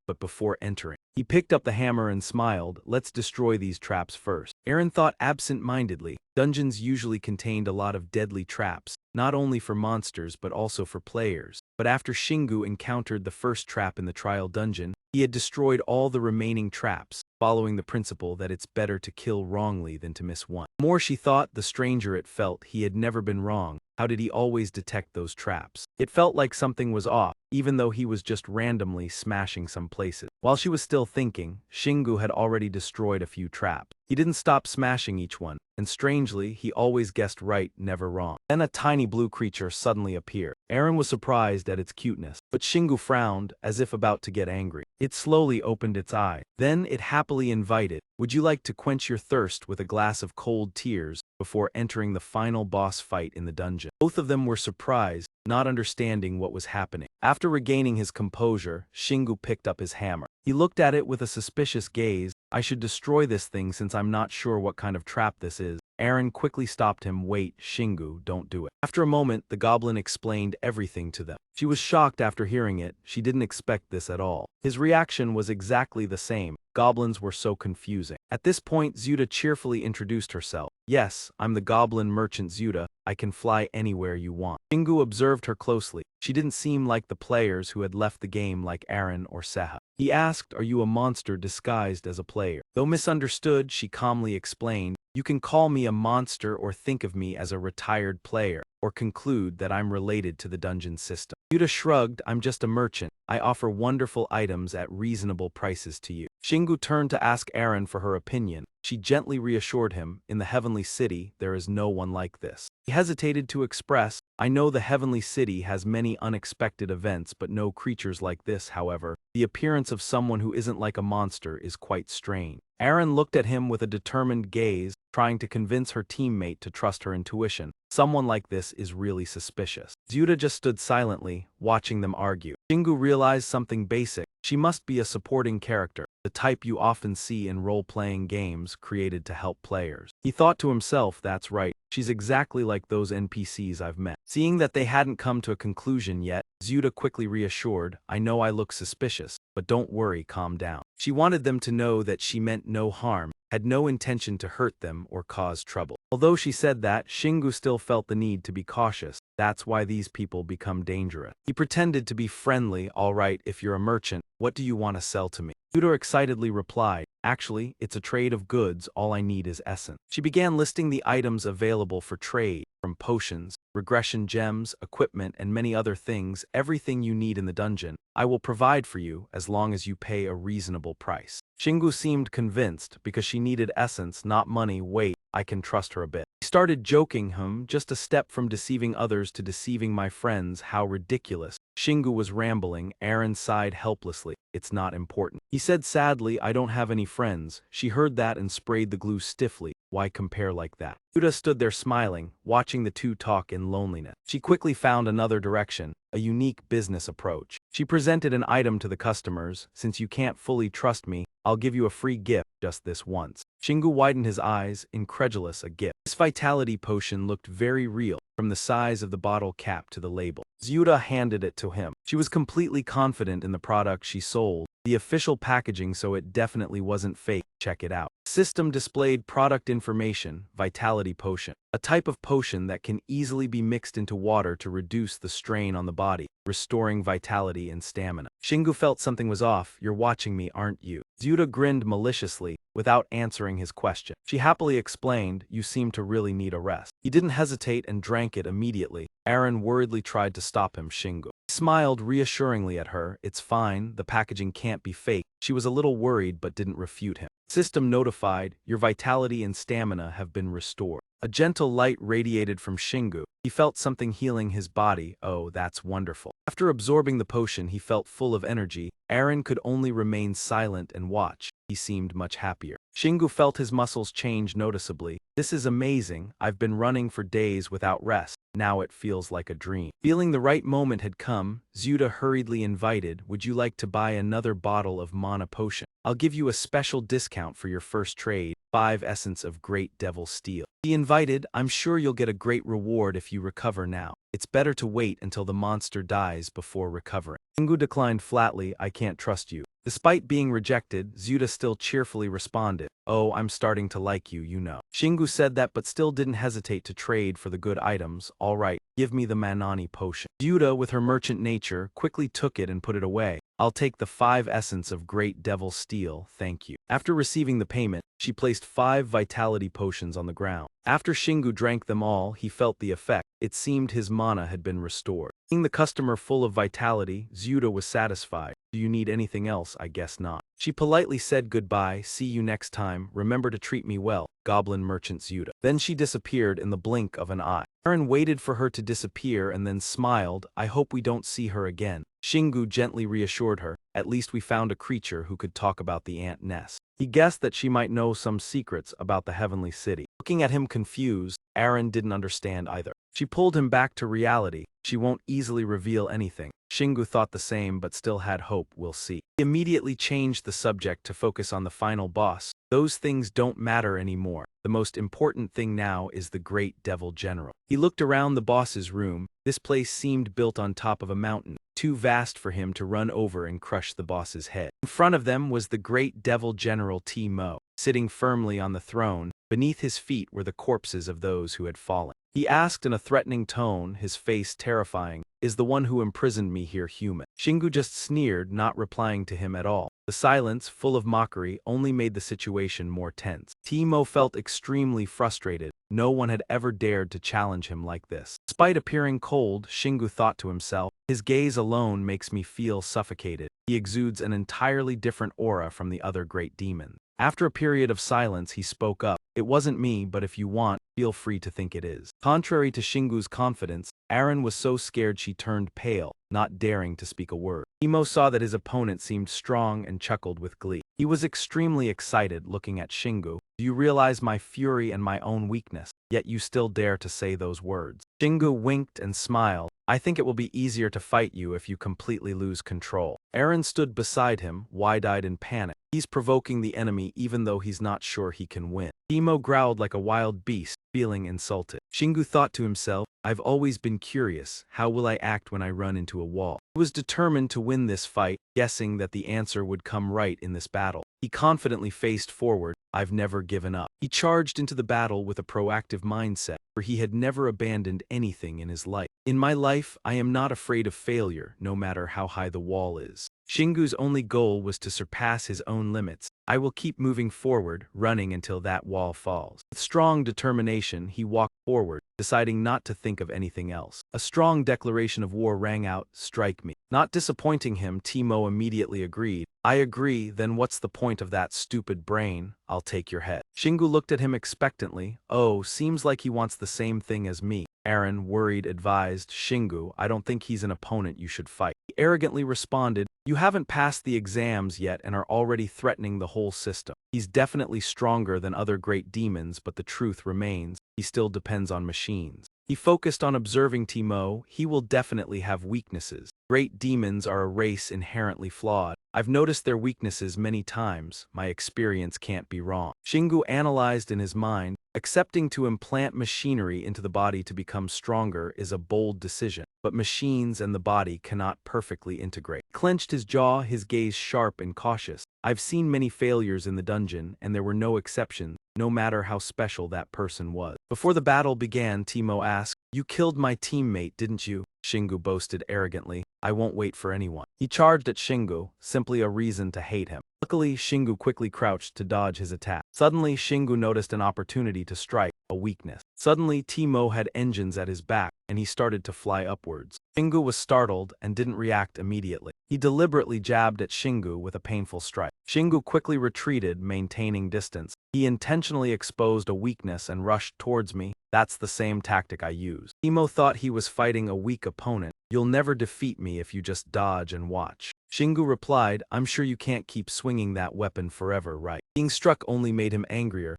but before entering. He picked up the hammer and smiled, let's destroy these traps first. Erin thought absent-mindedly. Dungeons usually contained a lot of deadly traps, not only for monsters but also for players. But after Shingu encountered the first trap in the trial dungeon, he had destroyed all the remaining traps, following the principle that it's better to kill wrongly than to miss one. The more she thought, the stranger it felt. He had never been wrong. How did he always detect those traps? It felt like something was off, even though he was just randomly smashing some places. While she was still thinking, Shingu had already destroyed a few traps. He didn't stop smashing each one, and strangely, he always guessed right, never wrong. Then a tiny blue creature suddenly appeared. Erin was surprised at its cuteness, but Shingu frowned, as if about to get angry. It slowly opened its eye. Then it happily invited, would you like to quench your thirst with a glass of cold tears before entering the final boss fight in the dungeon? Both of them were surprised, not understanding what was happening. After regaining his composure, Shingu picked up his hammer. He looked at it with a suspicious gaze. I should destroy this thing since I'm not sure what kind of trap this is. Erin quickly stopped him. Wait, Shingu, don't do it. After a moment, the goblin explained everything to them. She was shocked after hearing it. She didn't expect this at all. His reaction was exactly the same. Goblins were so confusing. At this point, Zuda cheerfully introduced herself. Yes, I'm the goblin merchant Zuda. I can fly anywhere you want. Shingu observed her closely. She didn't seem like the players who had left the game like Aaron or Seha. He asked, are you a monster disguised as a player? Though misunderstood, she calmly explained, you can call me a monster or think of me as a retired player, or conclude that I'm related to the dungeon system. Yuta shrugged, I'm just a merchant. I offer wonderful items at reasonable prices to you. Shingu turned to ask Aaron for her opinion. She gently reassured him, in the Heavenly City, there is no one like this. He hesitated to express, I know the Heavenly City has many unexpected events but no creatures like this, however. The appearance of someone who isn't like a monster is quite strange. Aaron looked at him with a determined gaze, trying to convince her teammate to trust her intuition. Someone like this is really suspicious. Zuda just stood silently, watching them argue. Shingu realized something basic. She must be a supporting character, the type you often see in role-playing games created to help players. He thought to himself, that's right, she's exactly like those NPCs I've met. Seeing that they hadn't come to a conclusion yet, Zuda quickly reassured, I know I look suspicious, but don't worry, calm down. She wanted them to know that she meant no harm, had no intention to hurt them or cause trouble. Although she said that, Shingu still felt the need to be cautious. That's why these people become dangerous. He pretended to be friendly. All right, if you're a merchant, what do you want to sell to me? Zuda excitedly replied, actually, it's a trade of goods, all I need is essence. She began listing the items available for trade, from potions, regression gems, equipment, and many other things, everything you need in the dungeon. I will provide for you as long as you pay a reasonable price. Shingu seemed convinced because she needed essence, not money. Wait, I can trust her a bit. He started joking him, just a step from deceiving others to deceiving my friends. How ridiculous. Shingu was rambling. Aaron sighed helplessly. It's not important. He said sadly, I don't have any friends. She heard that and sprayed the glue stiffly. Why compare like that? Yuta stood there smiling, watching the two talk in loneliness. She quickly found another direction, a unique business approach. She presented an item to the customers. Since you can't fully trust me, I'll give you a free gift just this once. Shingu widened his eyes, incredulous. A gift. This vitality potion looked very real, from the size of the bottle cap to the label. Yuta handed it to him. She was completely confident in the product she sold, the official packaging, so it definitely wasn't fake. Check it out. System displayed product information, vitality potion. A type of potion that can easily be mixed into water to reduce the strain on the body, restoring vitality and stamina. Shingu felt something was off. You're watching me, aren't you? Yuta grinned maliciously, without answering his question. She happily explained, you seem to really need a rest. He didn't hesitate and drank it immediately. Aaron worriedly tried to stop him. Shingu smiled reassuringly at her. It's fine, the packaging can't be fake. She was a little worried but didn't refute him. System notified, your vitality and stamina have been restored. A gentle light radiated from Shingu. He felt something healing his body. Oh, that's wonderful. After absorbing the potion, he felt full of energy. Aaron could only remain silent and watch. He seemed much happier. Shingu felt his muscles change noticeably. This is amazing. I've been running for days without rest. Now it feels like a dream. Feeling the right moment had come, Yuta hurriedly invited, would you like to buy another bottle of mana potion? I'll give you a special discount for your first trade, 5 essence of Great Devil Steel. He invited, I'm sure you'll get a great reward if you recover now. It's better to wait until the monster dies before recovering. Shingu declined flatly, I can't trust you. Despite being rejected, Yuta still cheerfully responded, oh, I'm starting to like you, you know. Shingu said that but still didn't hesitate to trade for the good items. All right, give me the Manani potion. Yuta, with her merchant nature, quickly took it and put it away. I'll take the 5 essence of Great Devil Steel, thank you. After receiving the payment, she placed 5 vitality potions on the ground. After Shingu drank them all, he felt the effect. It seemed his mana had been restored. Seeing the customer full of vitality, Yuta was satisfied. Do you need anything else? I guess not. She politely said goodbye, see you next time, remember to treat me well, Goblin Merchant's Yuta. Then she disappeared in the blink of an eye. Aaron waited for her to disappear and then smiled, I hope we don't see her again. Shingu gently reassured her, at least we found a creature who could talk about the ant nest. He guessed that she might know some secrets about the heavenly city. Looking at him confused, Aaron didn't understand either. She pulled him back to reality. She won't easily reveal anything. Shingu thought the same but still had hope, we'll see. He immediately changed the subject to focus on the final boss. Those things don't matter anymore. The most important thing now is the Great Devil General. He looked around the boss's room. This place seemed built on top of a mountain, too vast for him to run over and crush the boss's head. In front of them was the Great Devil General T-Mo, sitting firmly on the throne. Beneath his feet were the corpses of those who had fallen. He asked in a threatening tone, his face terrifying, is the one who imprisoned me here human? Shingu just sneered, not replying to him at all. The silence, full of mockery, only made the situation more tense. T-Mo felt extremely frustrated. No one had ever dared to challenge him like this. Despite appearing cold, Shingu thought to himself, his gaze alone makes me feel suffocated. He exudes an entirely different aura from the other great demons. After a period of silence, he spoke up. It wasn't me, but if you want, feel free to think it is. Contrary to Shingu's confidence, Aaron was so scared she turned pale, not daring to speak a word. Imo saw that his opponent seemed strong and chuckled with glee. He was extremely excited looking at Shingu. Do you realize my fury and my own weakness? Yet you still dare to say those words. Shingu winked and smiled. I think it will be easier to fight you if you completely lose control. Aaron stood beside him, wide-eyed in panic. He's provoking the enemy even though he's not sure he can win. Imo growled like a wild beast, feeling insulted. Shingu thought to himself, I've always been curious, how will I act when I run into a wall? He was determined to win this fight, guessing that the answer would come right in this battle. He confidently faced forward, I've never given up. He charged into the battle with a proactive mindset, for he had never abandoned anything in his life. In my life, I am not afraid of failure, no matter how high the wall is. Shingu's only goal was to surpass his own limits. I will keep moving forward, running until that wall falls. With strong determination, he walked forward, deciding not to think of anything else. A strong declaration of war rang out, strike me. Not disappointing him, Timo immediately agreed. I agree, then what's the point of that stupid brain? I'll take your head. Shingu looked at him expectantly. Oh, seems like he wants the same thing as me. Aaron, worried, advised, Shingu, I don't think he's an opponent you should fight. He arrogantly responded, you haven't passed the exams yet and are already threatening the whole system. He's definitely stronger than other great demons, but the truth remains, he still depends on machines. He focused on observing Timo. He will definitely have weaknesses. Great demons are a race inherently flawed. I've noticed their weaknesses many times. My experience can't be wrong. Shingu analyzed in his mind. Accepting to implant machinery into the body to become stronger is a bold decision, but machines and the body cannot perfectly integrate. He clenched his jaw, his gaze sharp and cautious. I've seen many failures in the dungeon, and there were no exceptions, no matter how special that person was. Before the battle began, Timo asked, you killed my teammate, didn't you? Shingu boasted arrogantly. I won't wait for anyone. He charged at Shingu, simply a reason to hate him. Luckily, Shingu quickly crouched to dodge his attack. Suddenly, Shingu noticed an opportunity to strike, a weakness. Suddenly, Timo had engines at his back, and he started to fly upwards. Shingu was startled and didn't react immediately. He deliberately jabbed at Shingu with a painful strike. Shingu quickly retreated, maintaining distance. He intentionally exposed a weakness and rushed towards me. That's the same tactic I use. Timo thought he was fighting a weak opponent. You'll never defeat me if you just dodge and watch. Shingu replied, I'm sure you can't keep swinging that weapon forever, right? Being struck only made him angrier.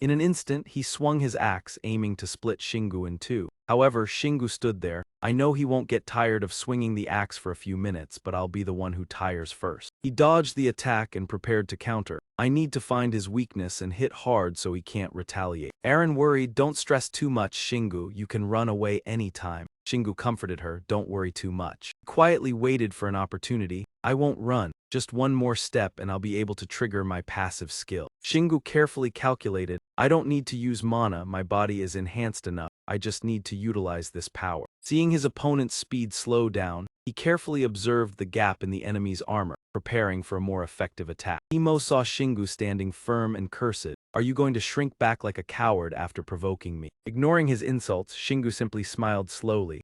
In an instant, he swung his axe, aiming to split Shingu in two. However, Shingu stood there. I know he won't get tired of swinging the axe for a few minutes, but I'll be the one who tires first. He dodged the attack and prepared to counter. I need to find his weakness and hit hard so he can't retaliate. Aaron worried, don't stress too much, Shingu, you can run away anytime. Shingu comforted her, don't worry too much. He quietly waited for an opportunity. I won't run. Just one more step and I'll be able to trigger my passive skill. Shingu carefully calculated, I don't need to use mana, my body is enhanced enough. I just need to utilize this power. Seeing his opponent's speed slow down, he carefully observed the gap in the enemy's armor, preparing for a more effective attack. Timo saw Shingu standing firm and cursed. Are you going to shrink back like a coward after provoking me? Ignoring his insults, Shingu simply smiled slowly.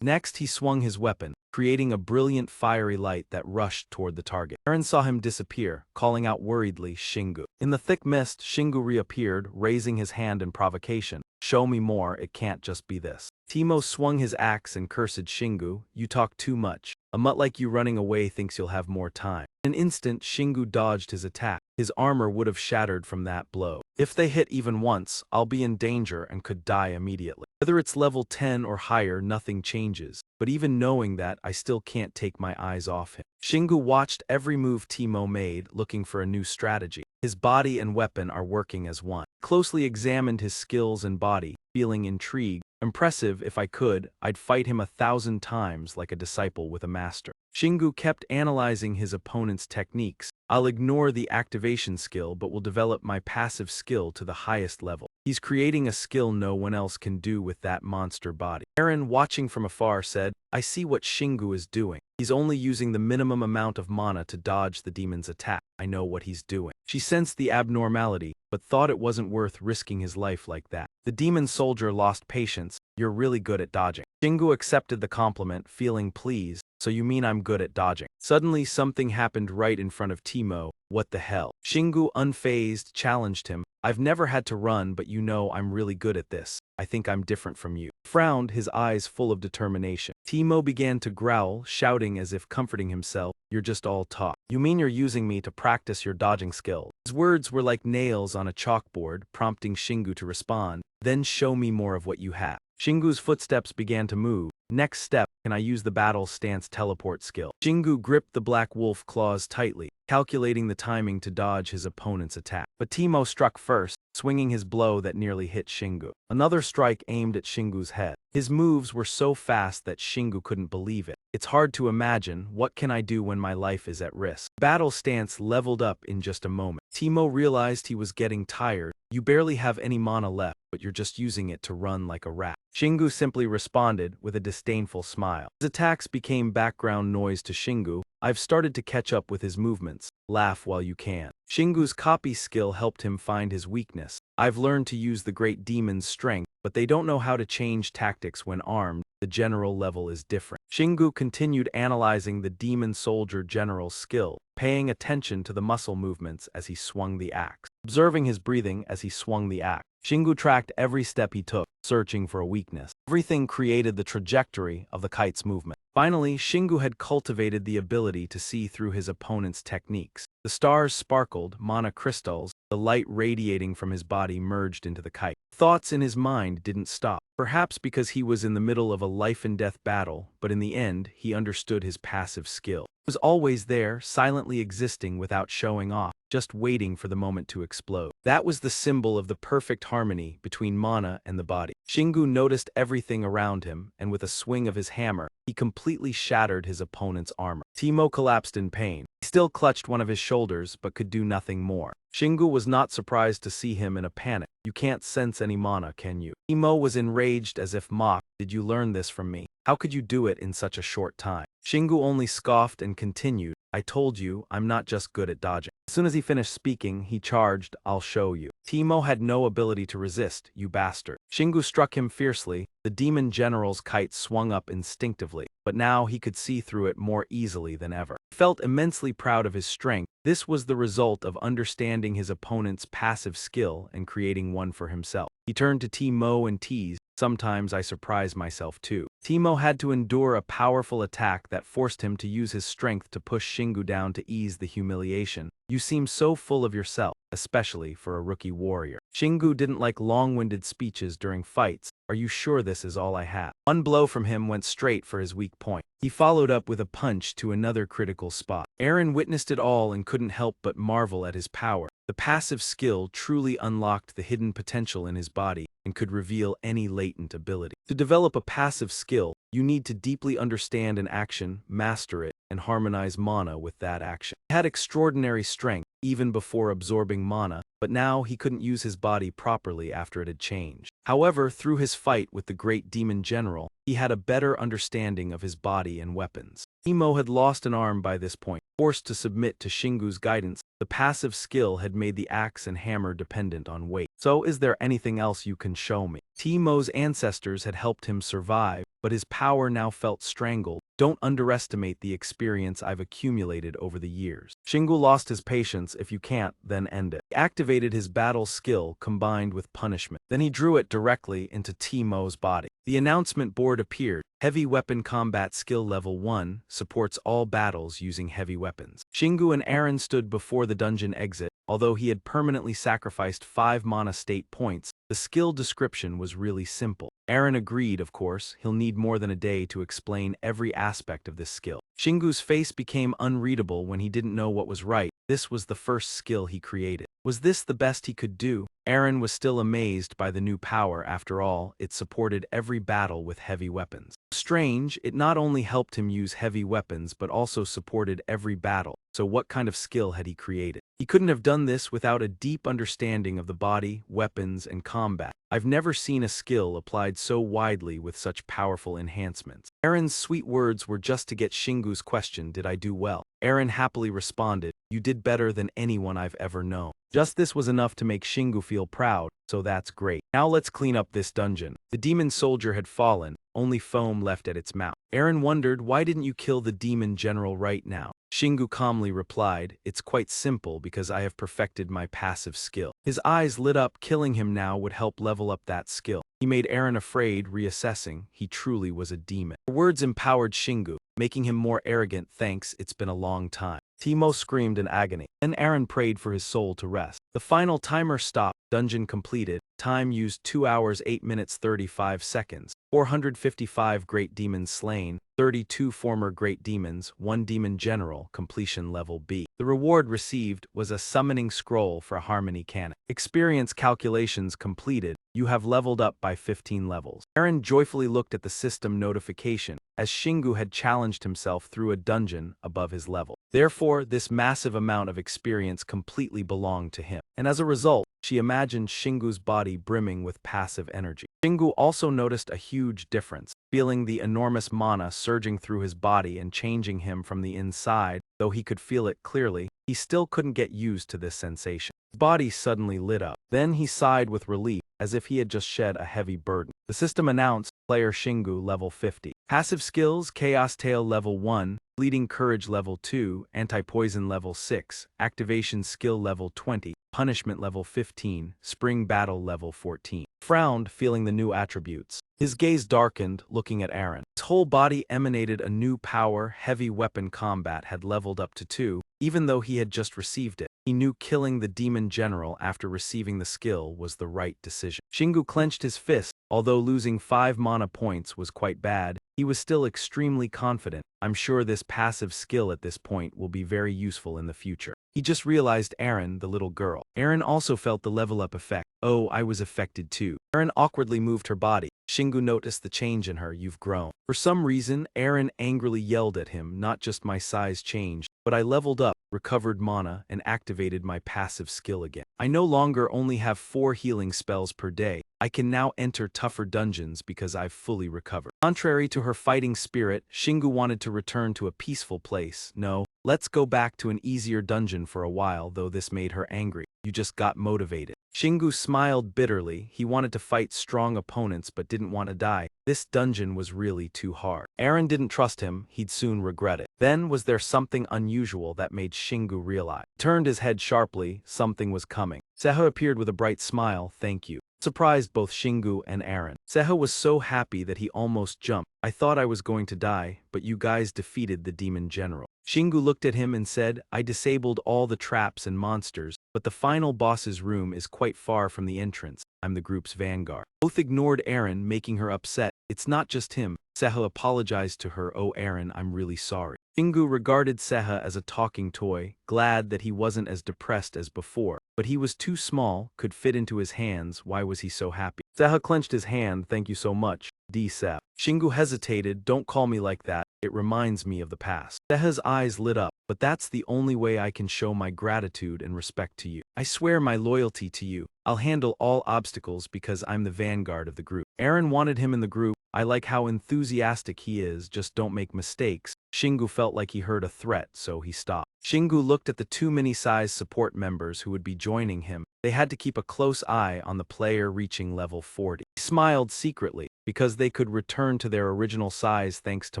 Next, he swung his weapon, creating a brilliant fiery light that rushed toward the target. Aaron saw him disappear, calling out worriedly, Shingu. In the thick mist, Shingu reappeared, raising his hand in provocation. Show me more, it can't just be this. Timo swung his axe and cursed Shingu, you talk too much. A mutt like you running away thinks you'll have more time. In an instant, Shingu dodged his attack. His armor would have shattered from that blow. If they hit even once, I'll be in danger and could die immediately. Whether it's level 10 or higher, nothing changes. But even knowing that, I still can't take my eyes off him. Shingu watched every move Timo made, looking for a new strategy. His body and weapon are working as one. Closely examined his skills and body, feeling intrigued. Impressive, if I could, I'd fight him 1,000 times like a disciple with a master. Shingu kept analyzing his opponent's techniques. I'll ignore the activation skill but will develop my passive skill to the highest level. He's creating a skill no one else can do with that monster body. Aaron, watching from afar, said, I see what Shingu is doing. He's only using the minimum amount of mana to dodge the demon's attack. I know what he's doing. She sensed the abnormality, but thought it wasn't worth risking his life like that. The demon soldier lost patience. You're really good at dodging. Shingu accepted the compliment, feeling pleased. So you mean I'm good at dodging? Suddenly something happened right in front of Timo. What the hell? Shingu, unfazed, challenged him. I've never had to run, but you know I'm really good at this. I think I'm different from you. Frowned, his eyes full of determination. Timo began to growl, shouting as if comforting himself. You're just all talk. You mean you're using me to practice your dodging skill? His words were like nails on a chalkboard, prompting Shingu to respond. Then show me more of what you have. Shingu's footsteps began to move. Next step, can I use the battle stance teleport skill? Shingu gripped the black wolf claws tightly, calculating the timing to dodge his opponent's attack. But Timo struck first, swinging his blow that nearly hit Shingu. Another strike aimed at Shingu's head. His moves were so fast that Shingu couldn't believe it. It's hard to imagine, what can I do when my life is at risk? Battle stance leveled up in just a moment. Timo realized he was getting tired. You barely have any mana left, but you're just using it to run like a rat. Shingu simply responded with a disdainful smile. His attacks became background noise to Shingu. I've started to catch up with his movements. Laugh while you can. Shingu's copy skill helped him find his weakness. I've learned to use the great demon's strength, but they don't know how to change tactics when armed. the general level is different. Shingu continued analyzing the demon soldier general's skill, paying attention to the muscle movements as he swung the axe. Observing his breathing as he swung the axe, Shingu tracked every step he took, searching for a weakness. Everything created the trajectory of the kite's movement. Finally, Shingu had cultivated the ability to see through his opponent's techniques. The stars sparkled, mana crystals, the light radiating from his body merged into the kite. Thoughts in his mind didn't stop. Perhaps because he was in the middle of a life-and-death battle, but in the end, he understood his passive skill. It was always there, silently existing without showing off, just waiting for the moment to explode. That was the symbol of the perfect harmony between mana and the body. Shingu noticed everything around him, and with a swing of his hammer, he completely shattered his opponent's armor. Timo collapsed in pain. He still clutched one of his shoulders, but could do nothing more. Shingu was not surprised to see him in a panic. You can't sense any mana, can you? Timo was enraged as if mocked. Did you learn this from me? How could you do it in such a short time? Shingu only scoffed and continued, I told you, I'm not just good at dodging. As soon as he finished speaking, he charged, I'll show you. Timo had no ability to resist, you bastard. Shingu struck him fiercely. The demon general's kite swung up instinctively, but now he could see through it more easily than ever. He felt immensely proud of his strength. This was the result of understanding his opponent's passive skill and creating one for himself. He turned to Timo and teased, sometimes I surprise myself too. Timo had to endure a powerful attack that forced him to use his strength to push Shingu down to ease the humiliation. You seem so full of yourself, especially for a rookie warrior. Shingu didn't like long-winded speeches during fights. Are you sure this is all I have? One blow from him went straight for his weak point. He followed up with a punch to another critical spot. Eren witnessed it all and couldn't help but marvel at his power. The passive skill truly unlocked the hidden potential in his body and could reveal any latent ability. To develop a passive skill, you need to deeply understand an action, master it, and harmonize mana with that action. He had extraordinary strength, even before absorbing mana, but now he couldn't use his body properly after it had changed. However, through his fight with the great demon general, he had a better understanding of his body and weapons. Timo had lost an arm by this point. Forced to submit to Shingu's guidance, the passive skill had made the axe and hammer dependent on weight. So is there anything else you can show me? Timo's ancestors had helped him survive, but his power now felt strangled. Don't underestimate the experience I've accumulated over the years. Shingu lost his patience. If you can't, then end it. He activated his battle skill combined with punishment. Then he drew it directly into Timo's body. The announcement board appeared. Heavy Weapon Combat Skill Level 1 supports all battles using heavy weapons. Shingu and Eren stood before the dungeon exit. Although he had permanently sacrificed 5 mana state points, the skill description was really simple. Eren agreed, of course, he'll need more than a day to explain every aspect of this skill. Shingu's face became unreadable when he didn't know what was right. This was the first skill he created. Was this the best he could do? Eren was still amazed by the new power. After all, it supported every battle with heavy weapons. Strange, it not only helped him use heavy weapons but also supported every battle. So what kind of skill had he created? He couldn't have done this without a deep understanding of the body, weapons, and combat. I've never seen a skill applied so widely with such powerful enhancements. Eren's sweet words were just to get Shingu's question, did I do well? Eren happily responded, you did better than anyone I've ever known. Just this was enough to make Shingu feel proud, so that's great. Now let's clean up this dungeon. The demon soldier had fallen, only foam left at its mouth. Eren wondered, why didn't you kill the demon general right now? Shingu calmly replied, it's quite simple because I have perfected my passive skill. His eyes lit up. Killing him now would help level up that skill. He made Eren afraid, reassessing. He truly was a demon. Her words empowered Shingu, making him more arrogant. Thanks, it's been a long time. Timo screamed in agony. Then Eren prayed for his soul to rest. The final timer stopped. Dungeon completed. Time used 2 hours 8 minutes 35 seconds. 455 great demons slain. 32 former great demons, 1 demon general, completion level B. The reward received was a summoning scroll for a harmony canon. Experience calculations completed. You have leveled up by 15 levels. Eren joyfully looked at the system notification, as Shingu had challenged himself through a dungeon above his level. Therefore, this massive amount of experience completely belonged to him. And as a result, she imagined Shingu's body brimming with passive energy. Shingu also noticed a huge difference, feeling the enormous mana surging through his body and changing him from the inside. Though he could feel it clearly, he still couldn't get used to this sensation. His body suddenly lit up. Then he sighed with relief, as if he had just shed a heavy burden. The system announced, player Shingu level 50. Passive skills, Chaos Tail level 1, Bleeding Courage level 2, Anti-Poison level 6, Activation skill level 20, Punishment level 15, Spring Battle level 14. Frowned, feeling the new attributes. His gaze darkened, looking at Aaron. His whole body emanated a new power. Heavy weapon combat had leveled up to 2, even though he had just received it. He knew killing the demon general after receiving the skill was the right decision. Shingu clenched his fist. Although losing 5 mana points was quite bad, he was still extremely confident. I'm sure this passive skill at this point will be very useful in the future. He just realized Aaron, the little girl. Aaron also felt the level up effect. Oh, I was affected too. Aaron awkwardly moved her body. Shingu noticed the change in her. You've grown. For some reason, Aaron angrily yelled at him. Not just my size changed, but I leveled up, recovered mana, and activated my passive skill again. I no longer only have 4 healing spells per day. I can now enter tougher dungeons because I've fully recovered. Contrary to her fighting spirit, Shingu wanted to return to a peaceful place. No, let's go back to an easier dungeon for a while, though this made her angry. You just got motivated. Shingu smiled bitterly. He wanted to fight strong opponents but didn't want to die. This dungeon was really too hard. Aaron didn't trust him. He'd soon regret it. Then was there something unusual that made Shingu realize. He turned his head sharply. Something was coming. Seho appeared with a bright smile. Thank you. Surprised both Shingu and Aaron. Seho was so happy that he almost jumped. I thought I was going to die, but you guys defeated the demon general. Shingu looked at him and said, I disabled all the traps and monsters, but the final boss's room is quite far from the entrance. I'm the group's vanguard. Both ignored Aaron, making her upset. It's not just him. Seho apologized to her. Oh Aaron, I'm really sorry. Shingu regarded Seha as a talking toy, glad that he wasn't as depressed as before. But he was too small, could fit into his hands. Why was he so happy? Seha clenched his hand. Thank you so much, D-Sep. Shingu hesitated. Don't call me like that. It reminds me of the past. Seha's eyes lit up. But that's the only way I can show my gratitude and respect to you. I swear my loyalty to you. I'll handle all obstacles because I'm the vanguard of the group. Aaron wanted him in the group. I like how enthusiastic he is, just don't make mistakes. Shingu felt like he heard a threat, so he stopped. Shingu looked at the 2 mini-sized support members who would be joining him. They had to keep a close eye on the player reaching level 40. He smiled secretly. Because they could return to their original size thanks to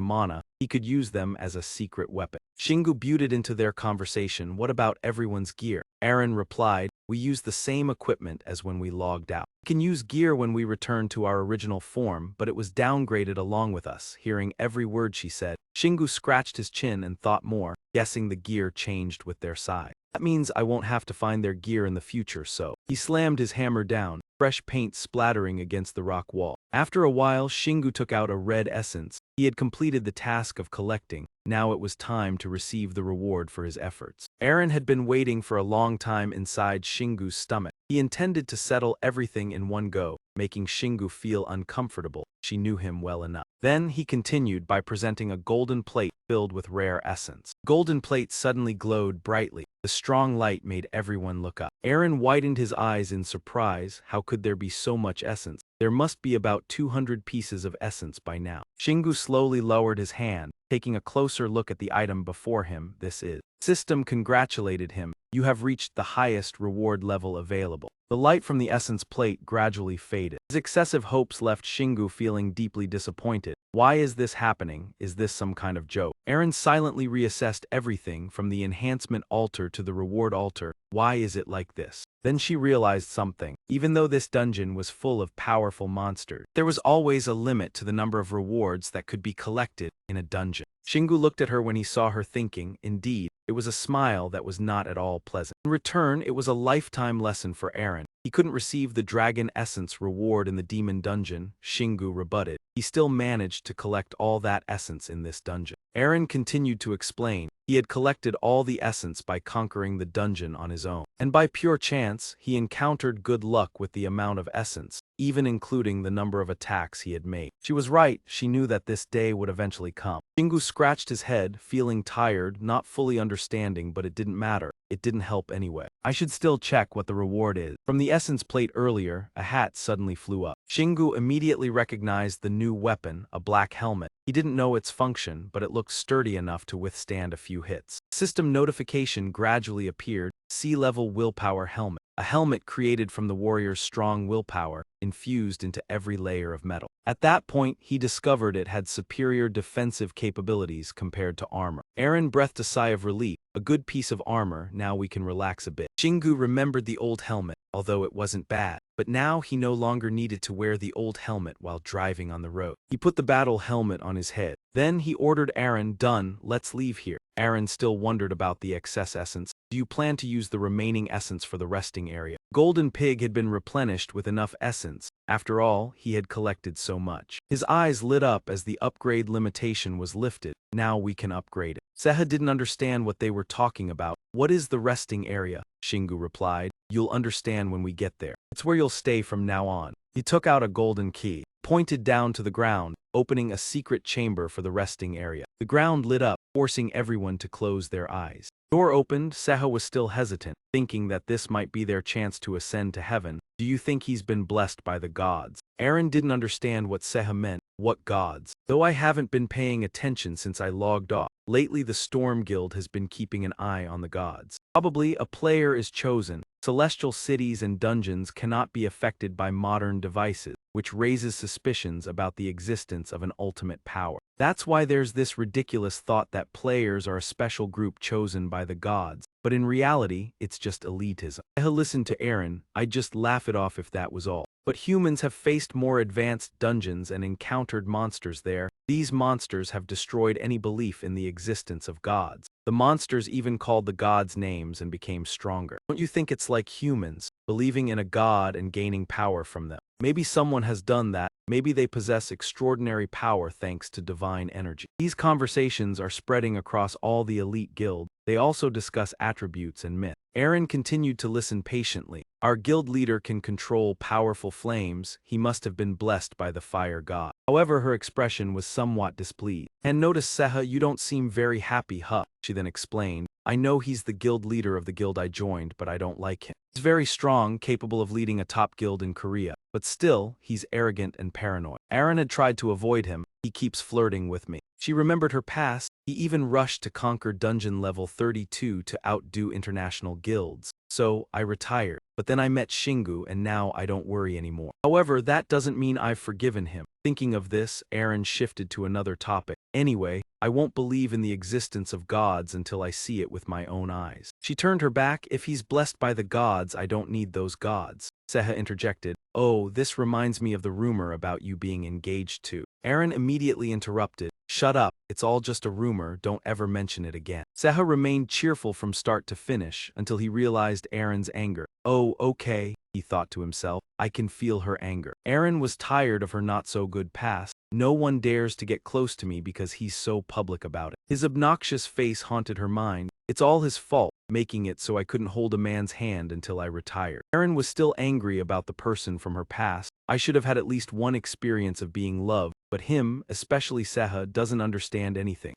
mana, he could use them as a secret weapon. Shingu butted into their conversation. What about everyone's gear? Aaron replied, we use the same equipment as when we logged out. We can use gear when we return to our original form, but it was downgraded along with us. Hearing every word she said, Shingu scratched his chin and thought more, guessing the gear changed with their size. That means I won't have to find their gear in the future, so. He slammed his hammer down, fresh paint splattering against the rock wall. After a while, Shingu took out a red essence. He had completed the task of collecting. Now it was time to receive the reward for his efforts. Aaron had been waiting for a long time inside Shingu's stomach. He intended to settle everything in one go, making Shingu feel uncomfortable. She knew him well enough. Then he continued by presenting a golden plate filled with rare essence. Golden plate suddenly glowed brightly. The strong light made everyone look up. Aaron widened his eyes in surprise. How could there be so much essence? There must be about 200 pieces of essence by now. Shingu slowly lowered his hand, taking a closer look at the item before him. This is. System congratulated him. You have reached the highest reward level available. The light from the essence plate gradually faded. His excessive hopes left Shingu feeling deeply disappointed. Why is this happening? Is this some kind of joke? Aaron silently reassessed everything from the enhancement altar to the reward altar. Why is it like this? Then she realized something. Even though this dungeon was full of powerful monsters, there was always a limit to the number of rewards that could be collected in a dungeon. Shingu looked at her when he saw her thinking. Indeed, it was a smile that was not at all pleasant. In return, it was a lifetime lesson for Aaron. He couldn't receive the Dragon Essence reward in the demon dungeon, Shingu rebutted. He still managed to collect all that essence in this dungeon. Aaron continued to explain. He had collected all the essence by conquering the dungeon on his own. And by pure chance, he encountered good luck with the amount of essence, even including the number of attacks he had made. She was right, she knew that this day would eventually come. Shingu scratched his head, feeling tired, not fully understanding, but it didn't matter. It didn't help anyway. I should still check what the reward is. From the essence plate earlier, a hat suddenly flew up. Shingu immediately recognized the new weapon, a black helmet. He didn't know its function, but it looked sturdy enough to withstand a few hits. System notification gradually appeared. Sea-level willpower helmet. a helmet created from the warrior's strong willpower, infused into every layer of metal. At that point, he discovered it had superior defensive capabilities compared to armor. Eren breathed a sigh of relief. A good piece of armor, now we can relax a bit. Shingu remembered the old helmet, although it wasn't bad. But now he no longer needed to wear the old helmet while driving on the road. He put the battle helmet on his head. Then he ordered Eren, "Done, let's leave here." Eren still wondered about the excess essence. "Do you plan to use the remaining essence for the resting area?" Golden Pig had been replenished with enough essence. After all, he had collected so much. His eyes lit up as the upgrade limitation was lifted. Now we can upgrade it. Seha didn't understand what they were talking about. "What is the resting area?" Shingu replied. "You'll understand when we get there. It's where you'll stay from now on." He took out a golden key, pointed down to the ground, opening a secret chamber for the resting area. The ground lit up, forcing everyone to close their eyes. Door opened. Seha was still hesitant, thinking that this might be their chance to ascend to heaven. "Do you think he's been blessed by the gods?" Eren didn't understand what Seha meant. "What gods? Though I haven't been paying attention since I logged off. Lately the Storm Guild has been keeping an eye on the gods. Probably a player is chosen. Celestial cities and dungeons cannot be affected by modern devices, which raises suspicions about the existence of an ultimate power. That's why there's this ridiculous thought that players are a special group chosen by the gods. But in reality, it's just elitism." I listened to Eren. "I'd just laugh it off if that was all. But humans have faced more advanced dungeons and encountered monsters there. These monsters have destroyed any belief in the existence of gods. The monsters even called the gods names and became stronger. Don't you think it's like humans, believing in a god and gaining power from them? Maybe someone has done that. Maybe they possess extraordinary power thanks to divine energy." These conversations are spreading across all the elite guild. They also discuss attributes and myth. Eren continued to listen patiently. "Our guild leader can control powerful flames. He must have been blessed by the fire god." However, her expression was somewhat displeased. "And notice, Seha, you don't seem very happy, huh?" She then explained. "I know he's the guild leader of the guild I joined, but I don't like him. He's very strong, capable of leading a top guild in Korea. But still, he's arrogant and paranoid. Eren had tried to avoid him. He keeps flirting with me." She remembered her past. He even rushed to conquer dungeon level 32 to outdo international guilds. "So, I retired. But then I met Shingu and now I don't worry anymore. However, that doesn't mean I've forgiven him." Thinking of this, Eren shifted to another topic. "Anyway, I won't believe in the existence of gods until I see it with my own eyes." She turned her back. "If he's blessed by the gods, I don't need those gods." Seha interjected. "Oh, this reminds me of the rumor about you being engaged to." Eren immediately interrupted. "Shut up, it's all just a rumor, don't ever mention it again." Seha remained cheerful from start to finish until he realized Eren's anger. "Oh, okay," he thought to himself. "I can feel her anger." Eren was tired of her not-so-good past. "No one dares to get close to me because he's so public about it." His obnoxious face haunted her mind. "It's all his fault, making it so I couldn't hold a man's hand until I retired." Eren was still angry about the person from her past. "I should have had at least one experience of being loved, but him, especially Seha, doesn't understand anything."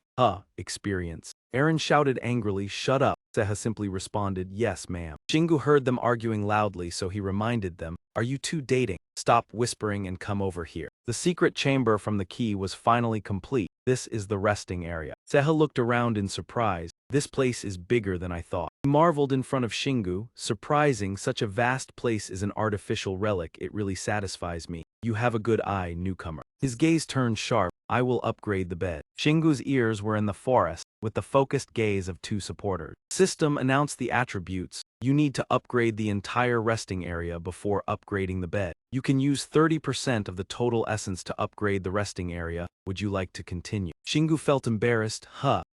Experience." Eren shouted angrily. "Shut up." Seha simply responded, "Yes, ma'am." Shingu heard them arguing loudly, so he reminded them, "Are you two dating? Stop whispering and come over here." The secret chamber from the key was finally complete. "This is the resting area." Seha looked around in surprise. "This place is bigger than I thought." He marveled in front of Shingu. "Surprising, such a vast place is an artificial relic. It really satisfies me. You have a good eye, newcomer." His gaze turned sharp. "I will upgrade the bed." Shingu's ears were in the forest, with the focused gaze of two supporters. System announced the attributes. "You need to upgrade the entire resting area before upgrading the bed. You can use 30% of the total essence to upgrade the resting area. Would you like to continue?" Shingu felt embarrassed.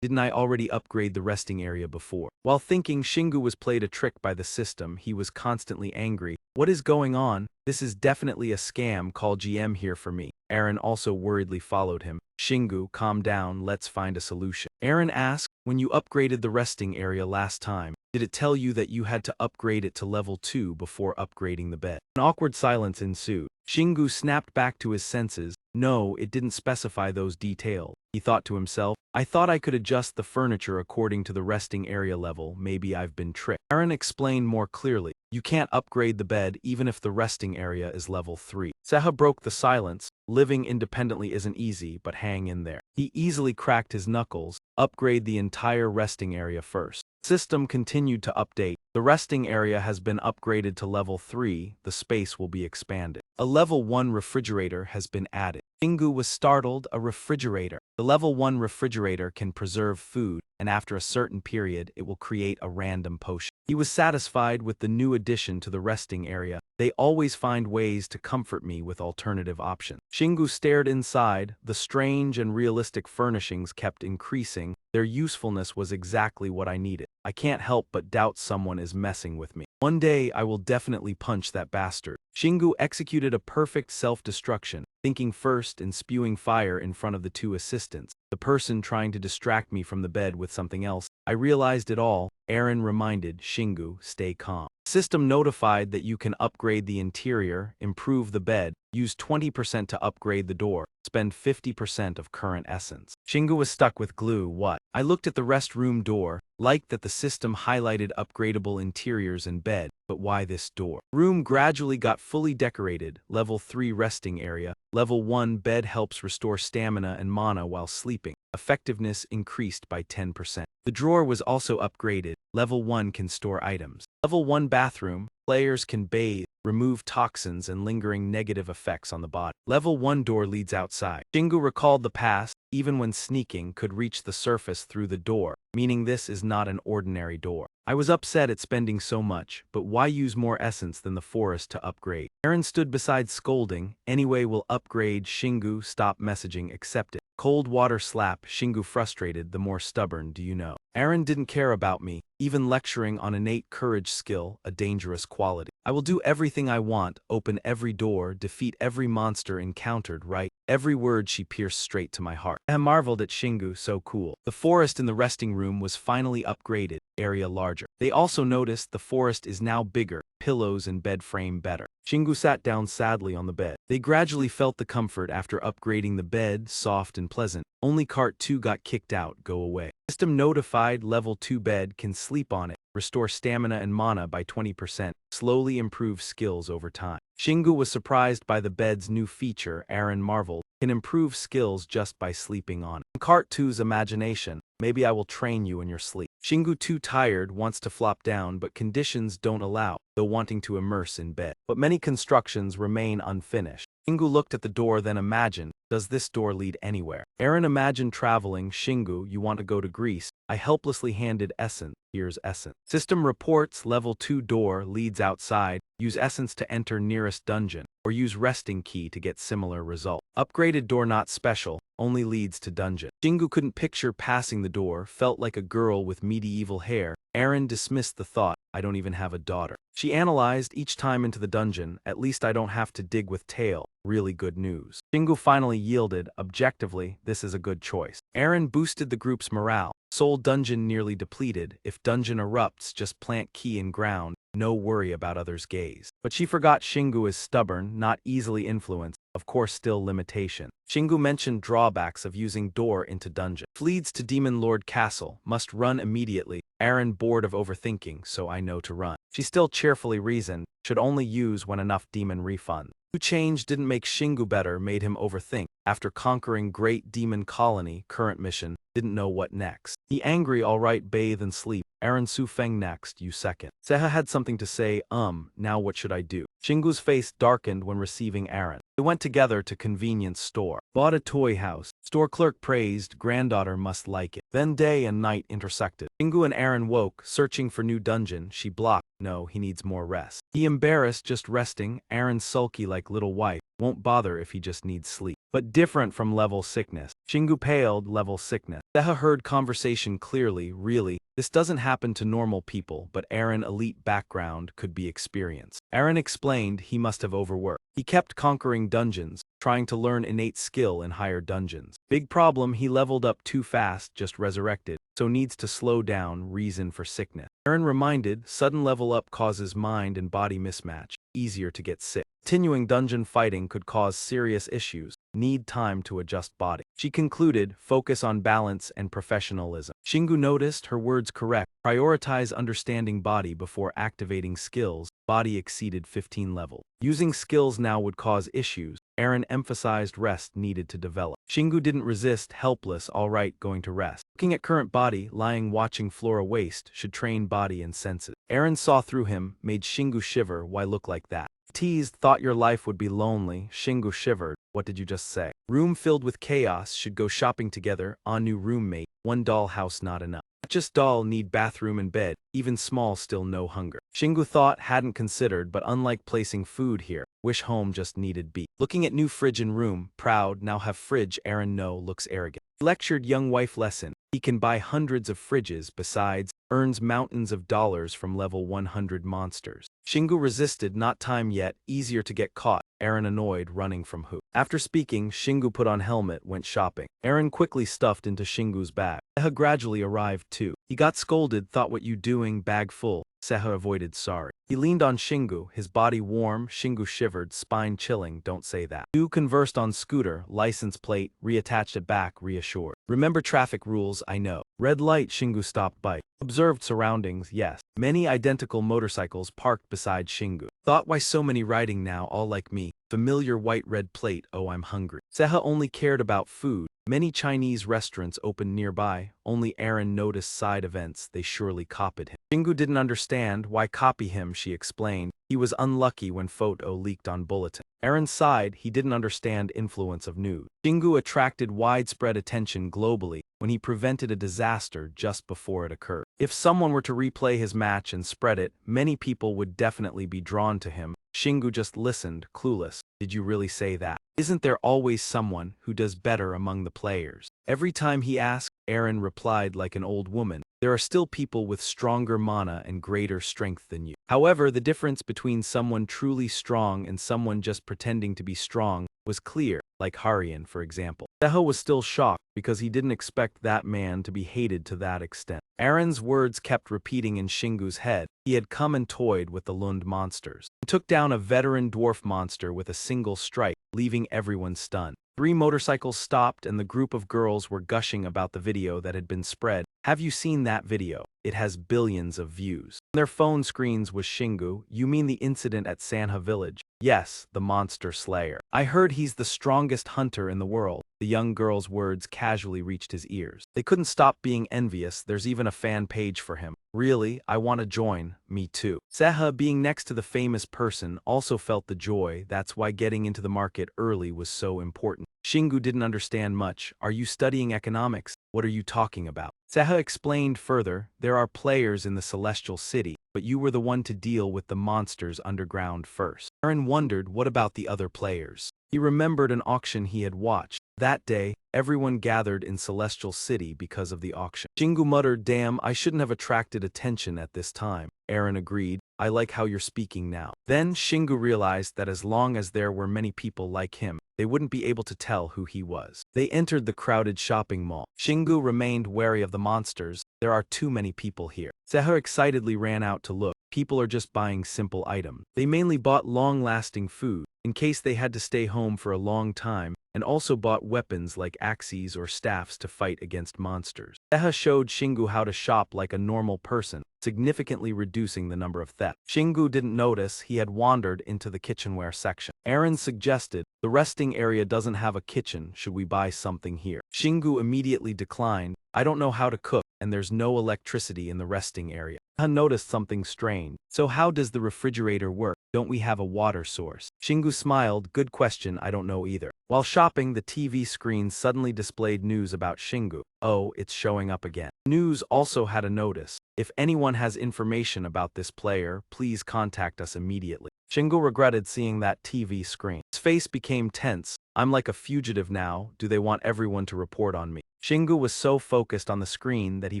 Didn't I already upgrade the resting area before?" While thinking Shingu was played a trick by the system, he was constantly angry. "What is going on? This is definitely a scam. Call GM here for me." Eren also worriedly followed him. "Shingu, calm down, let's find a solution." Eren asked, "When you upgraded the resting area last time, did it tell you that you had to upgrade it to level 2 before upgrading the bed?" An awkward silence ensued. Shingu snapped back to his senses. "No, it didn't specify those details." He thought to himself, "I thought I could adjust the furniture according to the resting area level. Maybe I've been tricked." Eren explained more clearly. "You can't upgrade the bed even if the resting area is level 3. Seha broke the silence. "Living independently isn't easy, but hang in there." He easily cracked his knuckles. "Upgrade the entire resting area first." System continued to update. The resting area has been upgraded to level 3, the space will be expanded. A level 1 refrigerator has been added. Shingu was startled, a refrigerator. The level 1 refrigerator can preserve food, and after a certain period it will create a random potion. He was satisfied with the new addition to the resting area. They always find ways to comfort me with alternative options. Shingu stared inside. The strange and realistic furnishings kept increasing. Their usefulness was exactly what I needed. I can't help but doubt someone is messing with me. One day I will definitely punch that bastard. Shingu executed a perfect self-destruction, thinking first and spewing fire in front of the two assistants, the person trying to distract me from the bed with something else. I realized it all. Aaron reminded Shingu, stay calm. System notified that you can upgrade the interior, improve the bed, use 20% to upgrade the door, spend 50% of current essence. Shingu was stuck with glue. What? I looked at the restroom door, liked that the system highlighted upgradable interiors and bed, but why this door? Room gradually got fully decorated. Level 3 resting area. Level 1 bed helps restore stamina and mana while sleeping. Effectiveness increased by 10%. The drawer was also upgraded. Level 1 can store items. Level 1 bathroom. Players can bathe, remove toxins and lingering negative effects on the body. Level 1 door leads outside. Shingu recalled the past, even when sneaking, could reach the surface through the door, meaning this is not an ordinary door. I was upset at spending so much, but why use more essence than the forest to upgrade? Aaron stood beside scolding. Anyway, we'll upgrade. Shingu, stop messaging, accept it. Cold water slap. Shingu frustrated, the more stubborn do you know. Aaron didn't care about me, even lecturing on innate courage skill, a dangerous quality. I will do everything I want, open every door, defeat every monster encountered, right? Every word she pierced straight to my heart. I marveled at Shingu, so cool. The forest in the resting room was finally upgraded, area larger. They also noticed the forest is now bigger, pillows and bed frame better. Shingu sat down sadly on the bed. They gradually felt the comfort after upgrading the bed, soft and pleasant. Only cart 2 got kicked out, go away. System notified, level 2 bed can sleep on it, restore stamina and mana by 20%, slowly improve skills over time. Shingu was surprised by the bed's new feature. Aaron marveled, can improve skills just by sleeping on it. Cart 2's imagination, maybe I will train you in your sleep. Shingu, too tired, wants to flop down but conditions don't allow, though wanting to immerse in bed. But many constructions remain unfinished. Shingu looked at the door, then imagined, does this door lead anywhere? Aaron imagined traveling. Shingu, you want to go to Greece? I helplessly handed essence. Here's essence. System reports, level 2 door leads outside. Use essence to enter nearest dungeon, or use resting key to get similar result. Upgraded door not special, only leads to dungeon. Shingu couldn't picture passing the door, felt like a girl with medieval hair. Aaron dismissed the thought, I don't even have a daughter. She analyzed each time into the dungeon, at least I don't have to dig with tail. Really good news. Shingu finally yielded, objectively, this is a good choice. Aaron boosted the group's morale. Soul dungeon nearly depleted. If dungeon erupts, just plant key in ground. No worry about others' gaze. But she forgot Shingu is stubborn, not easily influenced, of course still limitation. Shingu mentioned drawbacks of using door into dungeon. Flees to Demon Lord Castle, must run immediately. Aaron bored of overthinking, so I know to run. She still cheerfully reasoned, should only use when enough demon refund. New change didn't make Shingu better, made him overthink. After conquering Great Demon Colony, current mission, didn't know what next. He angry, alright, bathe and sleep. Aaron Su Feng next, you second. Seha had something to say, now what should I do? Shingu's face darkened when receiving Aaron. They went together to convenience store. Bought a toy house. Store clerk praised, granddaughter must like it. Then day and night intersected. Shingu and Aaron woke, searching for new dungeon. She blocked. No, he needs more rest. He embarrassed, just resting. Aaron sulky like little wife. Won't bother if he just needs sleep. But different from level sickness. Shingu paled, level sickness. Seha heard conversation clearly, really. This doesn't happen to normal people, but Aaron elite background could be experienced. Aaron explained he must have overworked. He kept conquering dungeons, trying to learn innate skill in higher dungeons. Big problem, he leveled up too fast, just resurrected, so needs to slow down, reason for sickness. Aaron reminded, sudden level up causes mind and body mismatch, easier to get sick. Continuing dungeon fighting could cause serious issues, need time to adjust body. She concluded, focus on balance and professionalism. Shingu noticed, her words correct, prioritize understanding body before activating skills. Body exceeded 15 level. Using skills now would cause issues. Aaron emphasized rest needed to develop. Shingu didn't resist, helpless, all right, going to rest. Looking at current body, lying watching Flora waste, should train body and senses. Aaron saw through him, made Shingu shiver, why look like that? Teased, thought your life would be lonely, Shingu shivered, what did you just say? Room filled with chaos, should go shopping together, on new roommate, one doll house not enough. Not just doll need bathroom and bed, even small still no hunger. Shingu thought, hadn't considered, but unlike placing food here, wish home just needed be. Looking at new fridge in room, proud, now have fridge, Aaron no, looks arrogant. Lectured young wife lesson, he can buy hundreds of fridges, besides, earns mountains of dollars from level 100 monsters. Shingu resisted, not time yet, easier to get caught. Aaron annoyed, running from who. After speaking, Shingu put on helmet, went shopping. Aaron quickly stuffed into Shingu's bag. Seha gradually arrived too. He got scolded, thought what you doing, bag full. Seha avoided sorry. He leaned on Shingu, his body warm, Shingu shivered, spine chilling, don't say that. Two conversed on scooter, license plate, reattached it back, reassured. Remember traffic rules, I know. Red light, Shingu stopped bike. Observed surroundings, yes. Many identical motorcycles parked beside Shingu. Thought why so many riding now, all like me. Familiar white-red plate, oh I'm hungry. Seha only cared about food. Many Chinese restaurants opened nearby, only Aaron noticed side events, they surely copied him. Shingu didn't understand, why copy him, she explained. He was unlucky when photo leaked on bulletin. Aaron sighed, he didn't understand influence of news. Shingu attracted widespread attention globally when he prevented a disaster just before it occurred. If someone were to replay his match and spread it, many people would definitely be drawn to him. Shingu just listened, clueless. Did you really say that? Isn't there always someone who does better among the players? Every time he asked, Aaron replied like an old woman. There are still people with stronger mana and greater strength than you. However, the difference between someone truly strong and someone just pretending to be strong was clear, like Harian, for example. Seha was still shocked because he didn't expect that man to be hated to that extent. Aaron's words kept repeating in Shingu's head. He had come and toyed with the Lund monsters. He took down a veteran dwarf monster with a single strike, leaving everyone stunned. 3 motorcycles stopped and the group of girls were gushing about the video that had been spread. Have you seen that video? It has billions of views. On their phone screens was Shingu. You mean the incident at Sanha village? Yes, the monster slayer. I heard he's the strongest hunter in the world. The young girl's words casually reached his ears. They couldn't stop being envious, there's even a fan page for him. Really, I want to join, me too. Seha, being next to the famous person, also felt the joy, that's why getting into the market early was so important. Shingu didn't understand much. Are you studying economics? What are you talking about? Seha explained further, there are players in the Celestial City, but you were the one to deal with the monsters underground first. Aaron wondered, what about the other players? He remembered an auction he had watched. That day, everyone gathered in Celestial City because of the auction. Shingu muttered, damn, I shouldn't have attracted attention at this time. Aaron agreed, I like how you're speaking now. Then Shingu realized that as long as there were many people like him, they wouldn't be able to tell who he was. They entered the crowded shopping mall. Shingu remained wary of the monsters. There are too many people here. Seha excitedly ran out to look. People are just buying simple items. They mainly bought long-lasting food, in case they had to stay home for a long time, and also bought weapons like axes or staffs to fight against monsters. Seha showed Shingu how to shop like a normal person, significantly reducing the number of thefts. Shingu didn't notice he had wandered into the kitchenware section. Aaron suggested, the resting area doesn't have a kitchen, should we buy something here? Shingu immediately declined, I don't know how to cook, and there's no electricity in the resting area. Seha noticed something strange. So how does the refrigerator work? Don't we have a water source? Shingu smiled, good question, I don't know either. While shopping, the TV screen suddenly displayed news about Shingu. Oh, it's showing up again. News also had a notice. If anyone has information about this player, please contact us immediately. Shingu regretted seeing that TV screen. His face became tense. I'm like a fugitive now, do they want everyone to report on me? Shingu was so focused on the screen that he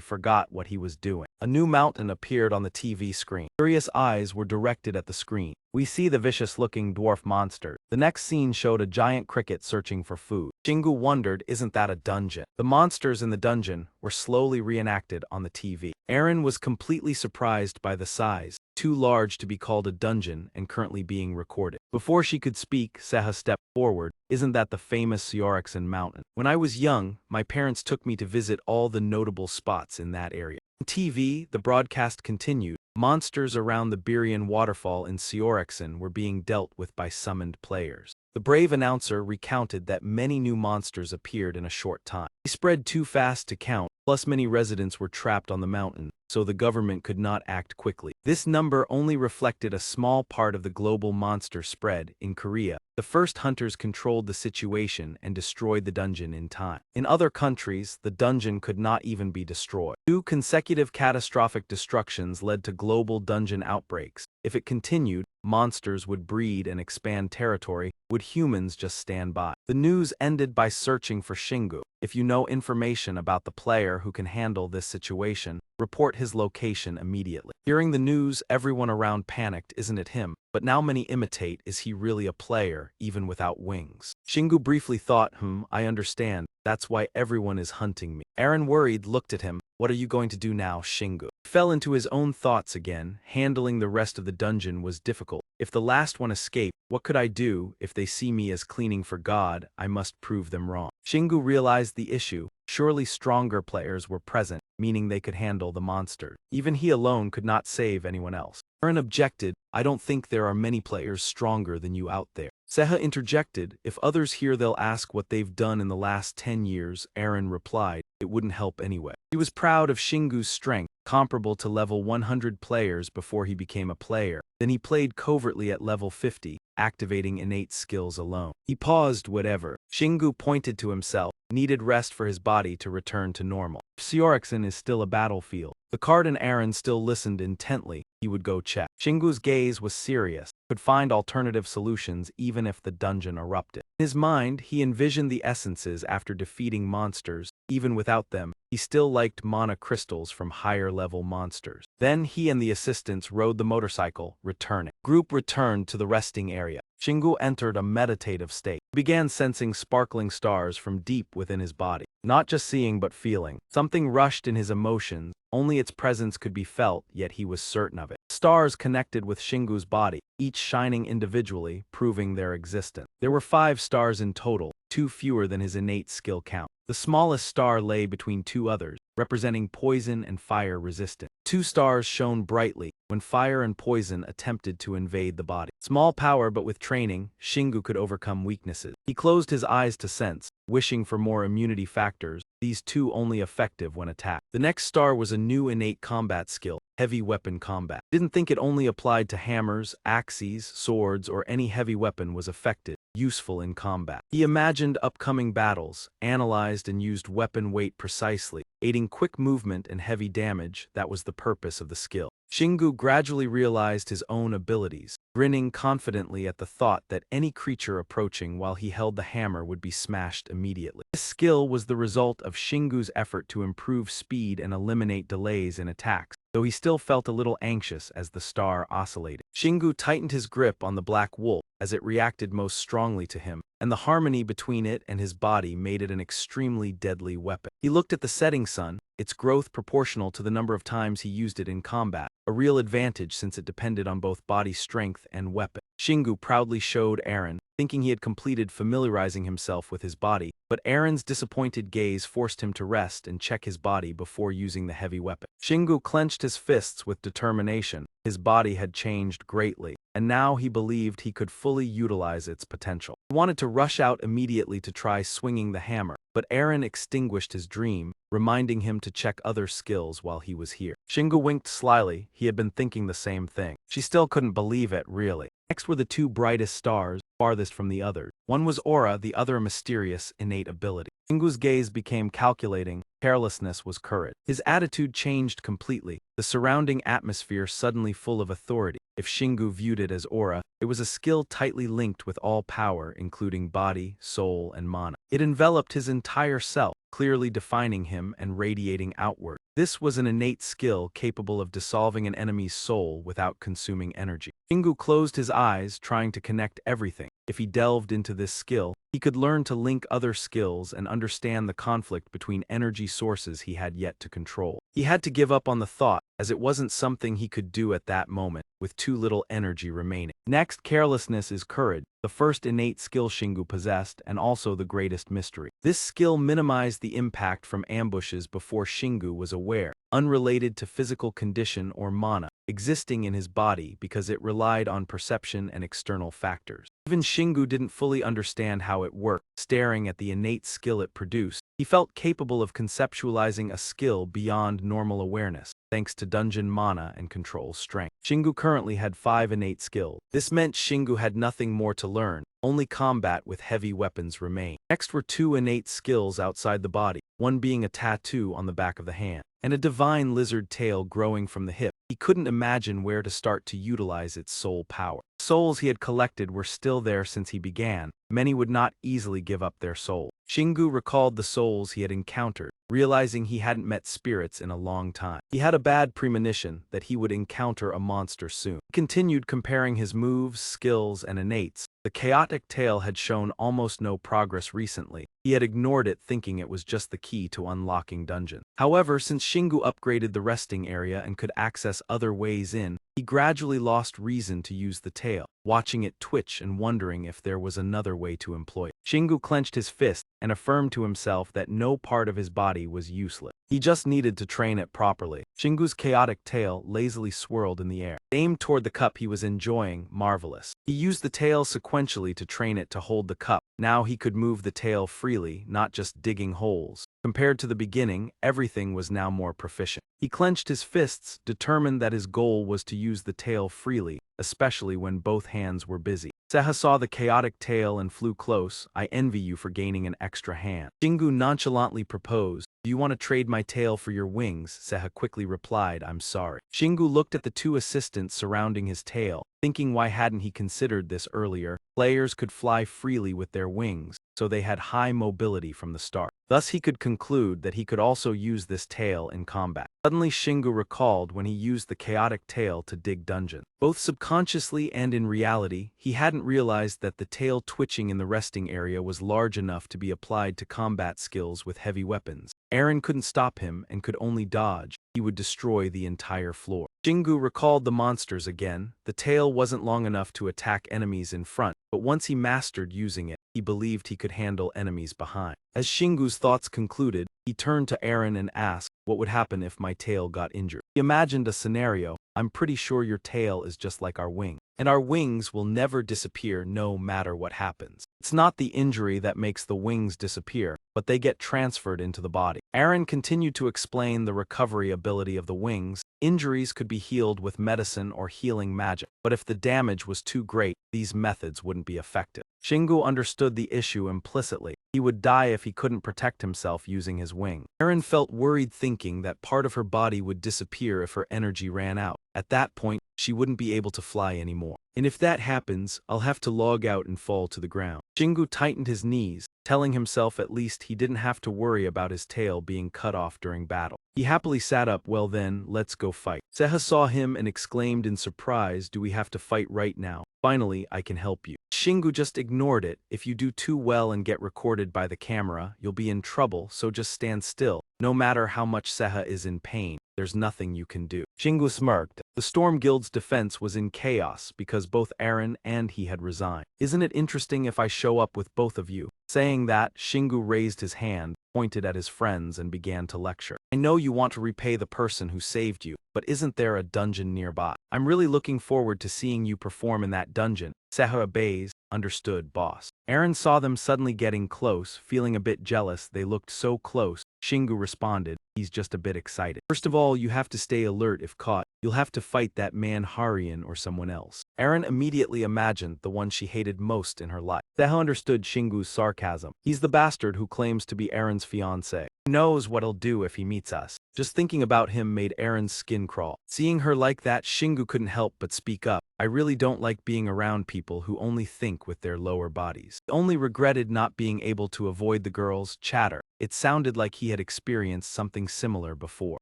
forgot what he was doing. A new mountain appeared on the TV screen. Curious eyes were directed at the screen. We see the vicious-looking dwarf monster. The next scene showed a giant cricket searching for food. Shingu wondered, isn't that a dungeon? The monsters in the dungeon were slowly reenacted on the TV. Aaron was completely surprised by the size, too large to be called a dungeon and currently being recorded. Before she could speak, Seha stepped forward. Isn't that the famous Syoriksen mountain? When I was young, my parents took me to visit all the notable spots in that area. On TV, the broadcast continued. Monsters around the Birian waterfall in Seorexen were being dealt with by summoned players. The brave announcer recounted that many new monsters appeared in a short time. They spread too fast to count, plus many residents were trapped on the mountain, so the government could not act quickly. This number only reflected a small part of the global monster spread. In Korea, the first hunters controlled the situation and destroyed the dungeon in time. In other countries, the dungeon could not even be destroyed. 2 consecutive catastrophic destructions led to global dungeon outbreaks. If it continued, monsters would breed and expand territory. Would humans just stand by? The news ended by searching for Shingu. If you know information about the player who can handle this situation, report his location immediately. Hearing the news, everyone around panicked. Isn't it him? But now many imitate. Is he really a player, even without wings? Shingu briefly thought, I understand. That's why everyone is hunting me. Aaron, worried, looked at him. What are you going to do now, Shingu? He fell into his own thoughts again. Handling the rest of the dungeon was difficult. If the last one escaped, what could I do? If they see me as cleaning for God, I must prove them wrong. Shingu realized the issue. Surely stronger players were present, meaning they could handle the monster. Even he alone could not save anyone else. Aaron objected. I don't think there are many players stronger than you out there. Seha interjected. If others hear, they'll ask what they've done in the last 10 years. Aaron replied, it wouldn't help anyway. He was proud of Shingu's strength, comparable to level 100 players before he became a player. Then he played covertly at level 50, activating innate skills alone. He paused. Whatever. Shingu pointed to himself, needed rest for his body to return to normal. Seorexen is still a battlefield. The card and Aaron still listened intently. He would go check. Shingu's gaze was serious, could find alternative solutions even if the dungeon erupted. In his mind, he envisioned the essences after defeating monsters. Even without them, he still liked mana crystals from higher-level monsters. Then he and the assistants rode the motorcycle, returning. Group returned to the resting area. Shingu entered a meditative state. He began sensing sparkling stars from deep within his body. Not just seeing but feeling. Something rushed in his emotions. Only its presence could be felt, yet he was certain of it. Stars connected with Shingu's body, each shining individually, proving their existence. There were 5 stars in total, 2 fewer than his innate skill count. The smallest star lay between 2 others, representing poison and fire resistance. 2 stars shone brightly when fire and poison attempted to invade the body. Small power, but with training, Shingu could overcome weaknesses. He closed his eyes to sense, wishing for more immunity factors, these 2 only effective when attacked. The next star was a new innate combat skill, heavy weapon combat. Didn't think it only applied to hammers, axes, swords, or any heavy weapon was effective, useful in combat. He imagined upcoming battles, analyzed and used weapon weight precisely, aiding quick movement and heavy damage. That was the purpose of the skill. Shingu gradually realized his own abilities, grinning confidently at the thought that any creature approaching while he held the hammer would be smashed immediately. This skill was the result of Shingu's effort to improve speed and eliminate delays in attacks, though he still felt a little anxious as the star oscillated. Shingu tightened his grip on the black wolf as it reacted most strongly to him, and the harmony between it and his body made it an extremely deadly weapon. He looked at the setting sun, its growth proportional to the number of times he used it in combat, a real advantage since it depended on both body strength and weapon. Shingu proudly showed Aaron, thinking he had completed familiarizing himself with his body, but Aaron's disappointed gaze forced him to rest and check his body before using the heavy weapon. Shingu clenched his fists with determination. His body had changed greatly, and now he believed he could fully utilize its potential. He wanted to rush out immediately to try swinging the hammer, but Aaron extinguished his dream, reminding him to check other skills while he was here. Shingu winked slyly. He had been thinking the same thing. She still couldn't believe it, really. Next were the 2 brightest stars, farthest from the others. One was aura, the other a mysterious, innate ability. Shingu's gaze became calculating. Carelessness was courage. His attitude changed completely, the surrounding atmosphere suddenly full of authority. If Shingu viewed it as aura, it was a skill tightly linked with all power, including body, soul, and mana. It enveloped his entire self, clearly defining him and radiating outward. This was an innate skill capable of dissolving an enemy's soul without consuming energy. Shingu closed his eyes, trying to connect everything. If he delved into this skill, he could learn to link other skills and understand the conflict between energy sources he had yet to control. He had to give up on the thought as it wasn't something he could do at that moment, with too little energy remaining. Next, carelessness is courage, the first innate skill Shingu possessed and also the greatest mystery. This skill minimized the impact from ambushes before Shingu was aware, unrelated to physical condition or mana existing in his body because it relied on perception and external factors. Even Shingu didn't fully understand how it worked. Staring at the innate skill it produced, he felt capable of conceptualizing a skill beyond normal awareness, thanks to dungeon mana and control strength. Shingu currently had 5 innate skills. This meant Shingu had nothing more to learn, only combat with heavy weapons remained. Next were 2 innate skills outside the body, one being a tattoo on the back of the hand, and a divine lizard tail growing from the hip. He couldn't imagine where to start to utilize its soul power. Souls he had collected were still there since he began. Many would not easily give up their soul. Shingu recalled the souls he had encountered, realizing he hadn't met spirits in a long time. He had a bad premonition that he would encounter a monster soon. He continued comparing his moves, skills, and innates. The chaotic tail had shown almost no progress recently. He had ignored it thinking it was just the key to unlocking dungeons. However, since Shingu upgraded the resting area and could access other ways in, he gradually lost reason to use the tail, watching it twitch and wondering if there was another way to employ it. Shingu clenched his fist and affirmed to himself that no part of his body was useless. He just needed to train it properly. Shingu's chaotic tail lazily swirled in the air, aimed toward the cup he was enjoying. Marvelous. He used the tail sequentially to train it to hold the cup. Now he could move the tail freely, not just digging holes. Compared to the beginning, everything was now more proficient. He clenched his fists, determined that his goal was to use the tail freely, especially when both hands were busy. Seha saw the chaotic tail and flew close. I envy you for gaining an extra hand. Shingu nonchalantly proposed. Do you want to trade my tail for your wings? Seha quickly replied, I'm sorry. Shingu looked at the 2 assistants surrounding his tail, thinking why hadn't he considered this earlier. Players could fly freely with their wings, so they had high mobility from the start. Thus he could conclude that he could also use this tail in combat. Suddenly Shingu recalled when he used the chaotic tail to dig dungeons. Both subconsciously and in reality, he hadn't realized that the tail twitching in the resting area was large enough to be applied to combat skills with heavy weapons. Eren couldn't stop him and could only dodge. He would destroy the entire floor. Shingu recalled the monsters again. The tail wasn't long enough to attack enemies in front, but once he mastered using it, he believed he could handle enemies behind. As Shingu's thoughts concluded, he turned to Eren and asked, what would happen if my tail got injured? He imagined a scenario. I'm pretty sure your tail is just like our wing, and our wings will never disappear no matter what happens. It's not the injury that makes the wings disappear, but they get transferred into the body. Eren continued to explain the recovery ability of the wings. Injuries could be healed with medicine or healing magic, but if the damage was too great, these methods wouldn't be effective. Shingu understood the issue implicitly. He would die if he couldn't protect himself using his wing. Eren felt worried thinking that part of her body would disappear if her energy ran out. At that point, she wouldn't be able to fly anymore. And if that happens, I'll have to log out and fall to the ground. Shingu tightened his knees, telling himself at least he didn't have to worry about his tail being cut off during battle. He happily sat up. Well then, let's go fight. Seha saw him and exclaimed in surprise, do we have to fight right now? Finally, I can help you. Shingu just ignored it. If you do too well and get recorded by the camera, you'll be in trouble, so just stand still. No matter how much Seha is in pain, there's nothing you can do. Shingu smirked. The Storm Guild's defense was in chaos because both Eren and he had resigned. Isn't it interesting if I show up with both of you? Saying that, Shingu raised his hand, pointed at his friends, and began to lecture. I know you want to repay the person who saved you, but isn't there a dungeon nearby? I'm really looking forward to seeing you perform in that dungeon. Seha obeys. Understood, boss. Eren saw them suddenly getting close, feeling a bit jealous. They looked so close. Shingu responded, he's just a bit excited. First of all, you have to stay alert if caught. You'll have to fight that man Harian or someone else. Eren immediately imagined the one she hated most in her life. Seha understood Shingu's sarcasm. He's the bastard who claims to be Eren's fiancé. He knows what he'll do if he meets us. Just thinking about him made Eren's skin crawl. Seeing her like that, Shingu couldn't help but speak up. I really don't like being around people who only think with their lower bodies. He only regretted not being able to avoid the girls' chatter. It sounded like he had experienced something similar before.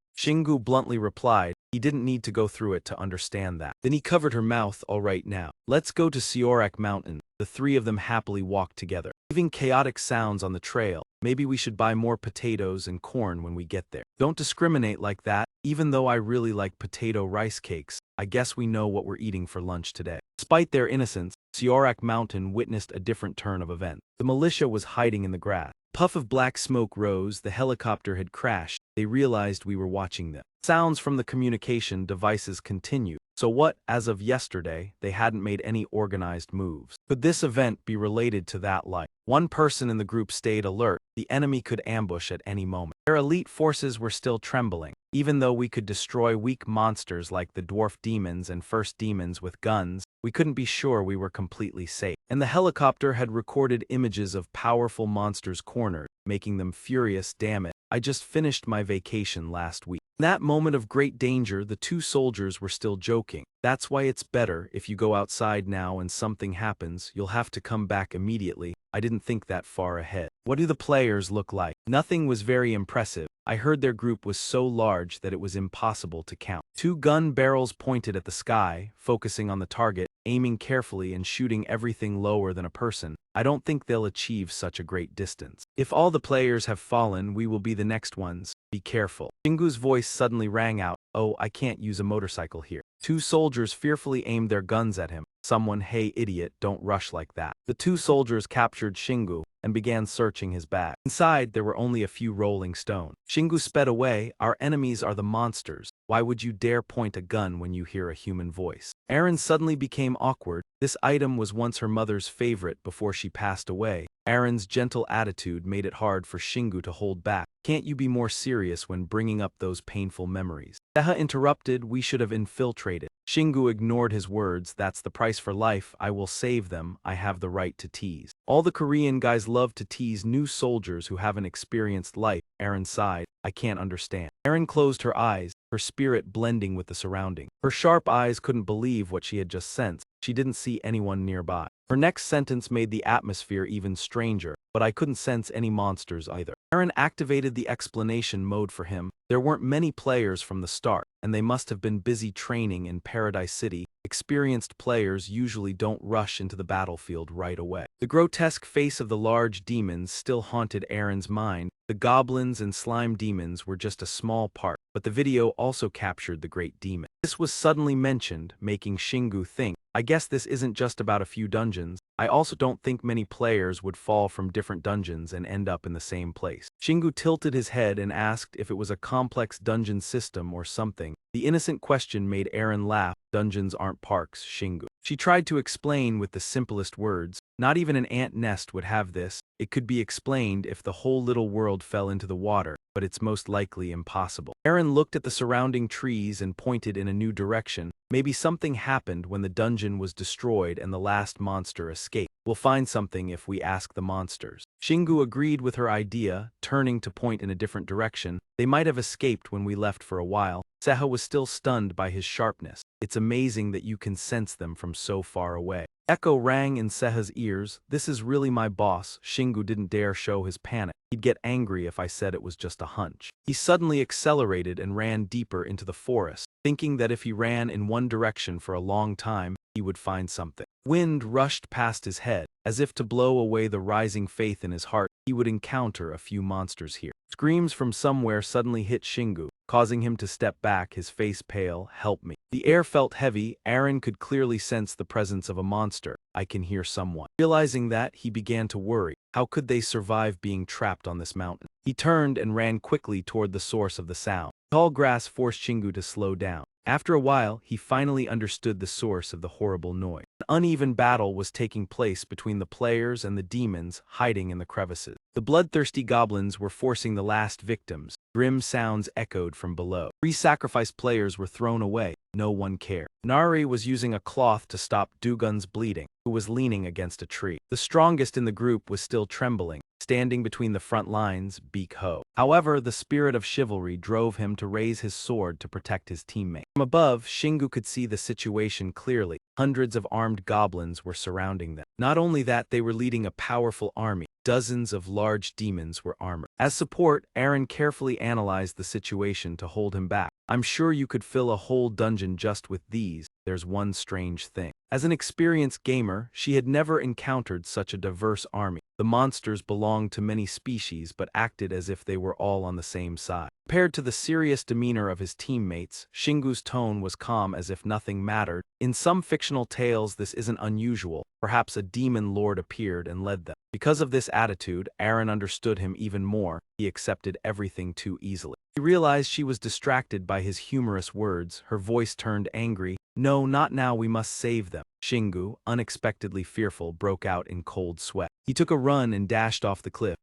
Shingu bluntly replied, he didn't need to go through it to understand that. Then he covered her mouth. All right now. Let's go to Siorak Mountain. The three of them happily walked together, leaving chaotic sounds on the trail. Maybe we should buy more potatoes and corn when we get there. Don't discriminate like that. Even though I really like potato rice cakes, I guess we know what we're eating for lunch today. Despite their innocence, Siorak Mountain witnessed a different turn of events. The militia was hiding in the grass. A puff of black smoke rose. The helicopter had crashed. They realized we were watching them. Sounds from the communication devices continued. So what, as of yesterday, they hadn't made any organized moves. Could this event be related to that light? One person in the group stayed alert. The enemy could ambush at any moment. Their elite forces were still trembling. Even though we could destroy weak monsters like the dwarf demons and first demons with guns, we couldn't be sure we were completely safe. And the helicopter had recorded images of powerful monsters cornered, making them furious. Damn it, I just finished my vacation last week. In that moment of great danger, the two soldiers were still joking. That's why it's better if you go outside now and something happens, you'll have to come back immediately. I didn't think that far ahead. What do the players look like? Nothing was very impressive. I heard their group was so large that it was impossible to count. Two gun barrels pointed at the sky, focusing on the target, aiming carefully and shooting everything lower than a person. I don't think they'll achieve such a great distance. If all the players have fallen, we will be the next ones. Be careful. Shingu's voice suddenly rang out. Oh, I can't use a motorcycle here. Two soldiers fearfully aimed their guns at him. Someone, hey idiot, don't rush like that. The two soldiers captured Shingu and began searching his bag. Inside, there were only a few rolling stones. Shingu sped away. Our enemies are the monsters. Why would you dare point a gun when you hear a human voice? Aaron suddenly became awkward. This item was once her mother's favorite before she passed away. Aaron's gentle attitude made it hard for Shingu to hold back. Can't you be more serious when bringing up those painful memories? Seha interrupted. We should have infiltrated. Shingu ignored his words. That's the price for life. I will save them. I have the right to tease. All the Korean guys love to tease new soldiers who haven't experienced life. Aaron sighed. I can't understand. Aaron closed her eyes, her spirit blending with the surrounding. Her sharp eyes couldn't believe what she had just sensed. She didn't see anyone nearby. Her next sentence made the atmosphere even stranger, but I couldn't sense any monsters either. Aaron activated the explanation mode for him. There weren't many players from the start, and they must have been busy training in Paradise City. Experienced players usually don't rush into the battlefield right away. The grotesque face of the large demons still haunted Aaron's mind. The goblins and slime demons were just a small part, but the video also captured the great demon. This was suddenly mentioned, making Shingu think, I guess this isn't just about a few dungeons. I also don't think many players would fall from different dungeons and end up in the same place. Shingu tilted his head and asked if it was a complex dungeon system or something. The innocent question made Aaron laugh. Dungeons aren't parks, Shingu. She tried to explain with the simplest words. Not even an ant nest would have this. It could be explained if the whole little world fell into the water, but it's most likely impossible. Aaron looked at the surrounding trees and pointed in a new direction. Maybe something happened when the dungeon was destroyed and the last monster escaped. We'll find something if we ask the monsters. Shingu agreed with her idea, turning to point in a different direction. They might have escaped when we left for a while. Seha was still stunned by his sharpness. It's amazing that you can sense them from so far away. Echo rang in Seha's ears. This is really my boss. Shingu didn't dare show his panic. He'd get angry if I said it was just a hunch. He suddenly accelerated and ran deeper into the forest, thinking that if he ran in one direction for a long time, he would find something. Wind rushed past his head, as if to blow away the rising faith in his heart. He would encounter a few monsters here. Screams from somewhere suddenly hit Shingu, causing him to step back, his face pale. Help me. The air felt heavy. Aaron could clearly sense the presence of a monster. I can hear someone. Realizing that, he began to worry. How could they survive being trapped on this mountain? He turned and ran quickly toward the source of the sound. Tall grass forced Shingu to slow down. After a while, he finally understood the source of the horrible noise. An uneven battle was taking place between the players and the demons hiding in the crevices. The bloodthirsty goblins were forcing the last victims. Grim sounds echoed from below. 3 sacrificed players were thrown away. No one cared. Nari was using a cloth to stop Dugun's bleeding, who was leaning against a tree. The strongest in the group was still trembling, standing between the front lines, beak ho. However, the spirit of chivalry drove him to raise his sword to protect his teammate. From above, Shingu could see the situation clearly. Hundreds of armed goblins were surrounding them. Not only that, they were leading a powerful army. Dozens of large demons were armored. As support, Aaron carefully analyzed the situation to hold him back. I'm sure you could fill a whole dungeon just with these. There's one strange thing. As an experienced gamer, she had never encountered such a diverse army. The monsters belonged to many species but acted as if they were all on the same side. Compared to the serious demeanor of his teammates, Shingu's tone was calm as if nothing mattered. In some fictional tales this isn't unusual. Perhaps a demon lord appeared and led them. Because of this attitude, Aaron understood him even more. He accepted everything too easily. He realized she was distracted by his humorous words. Her voice turned angry. No, not now, we must save them. Shingu, unexpectedly fearful, broke out in cold sweat. He took a run and dashed off the cliff.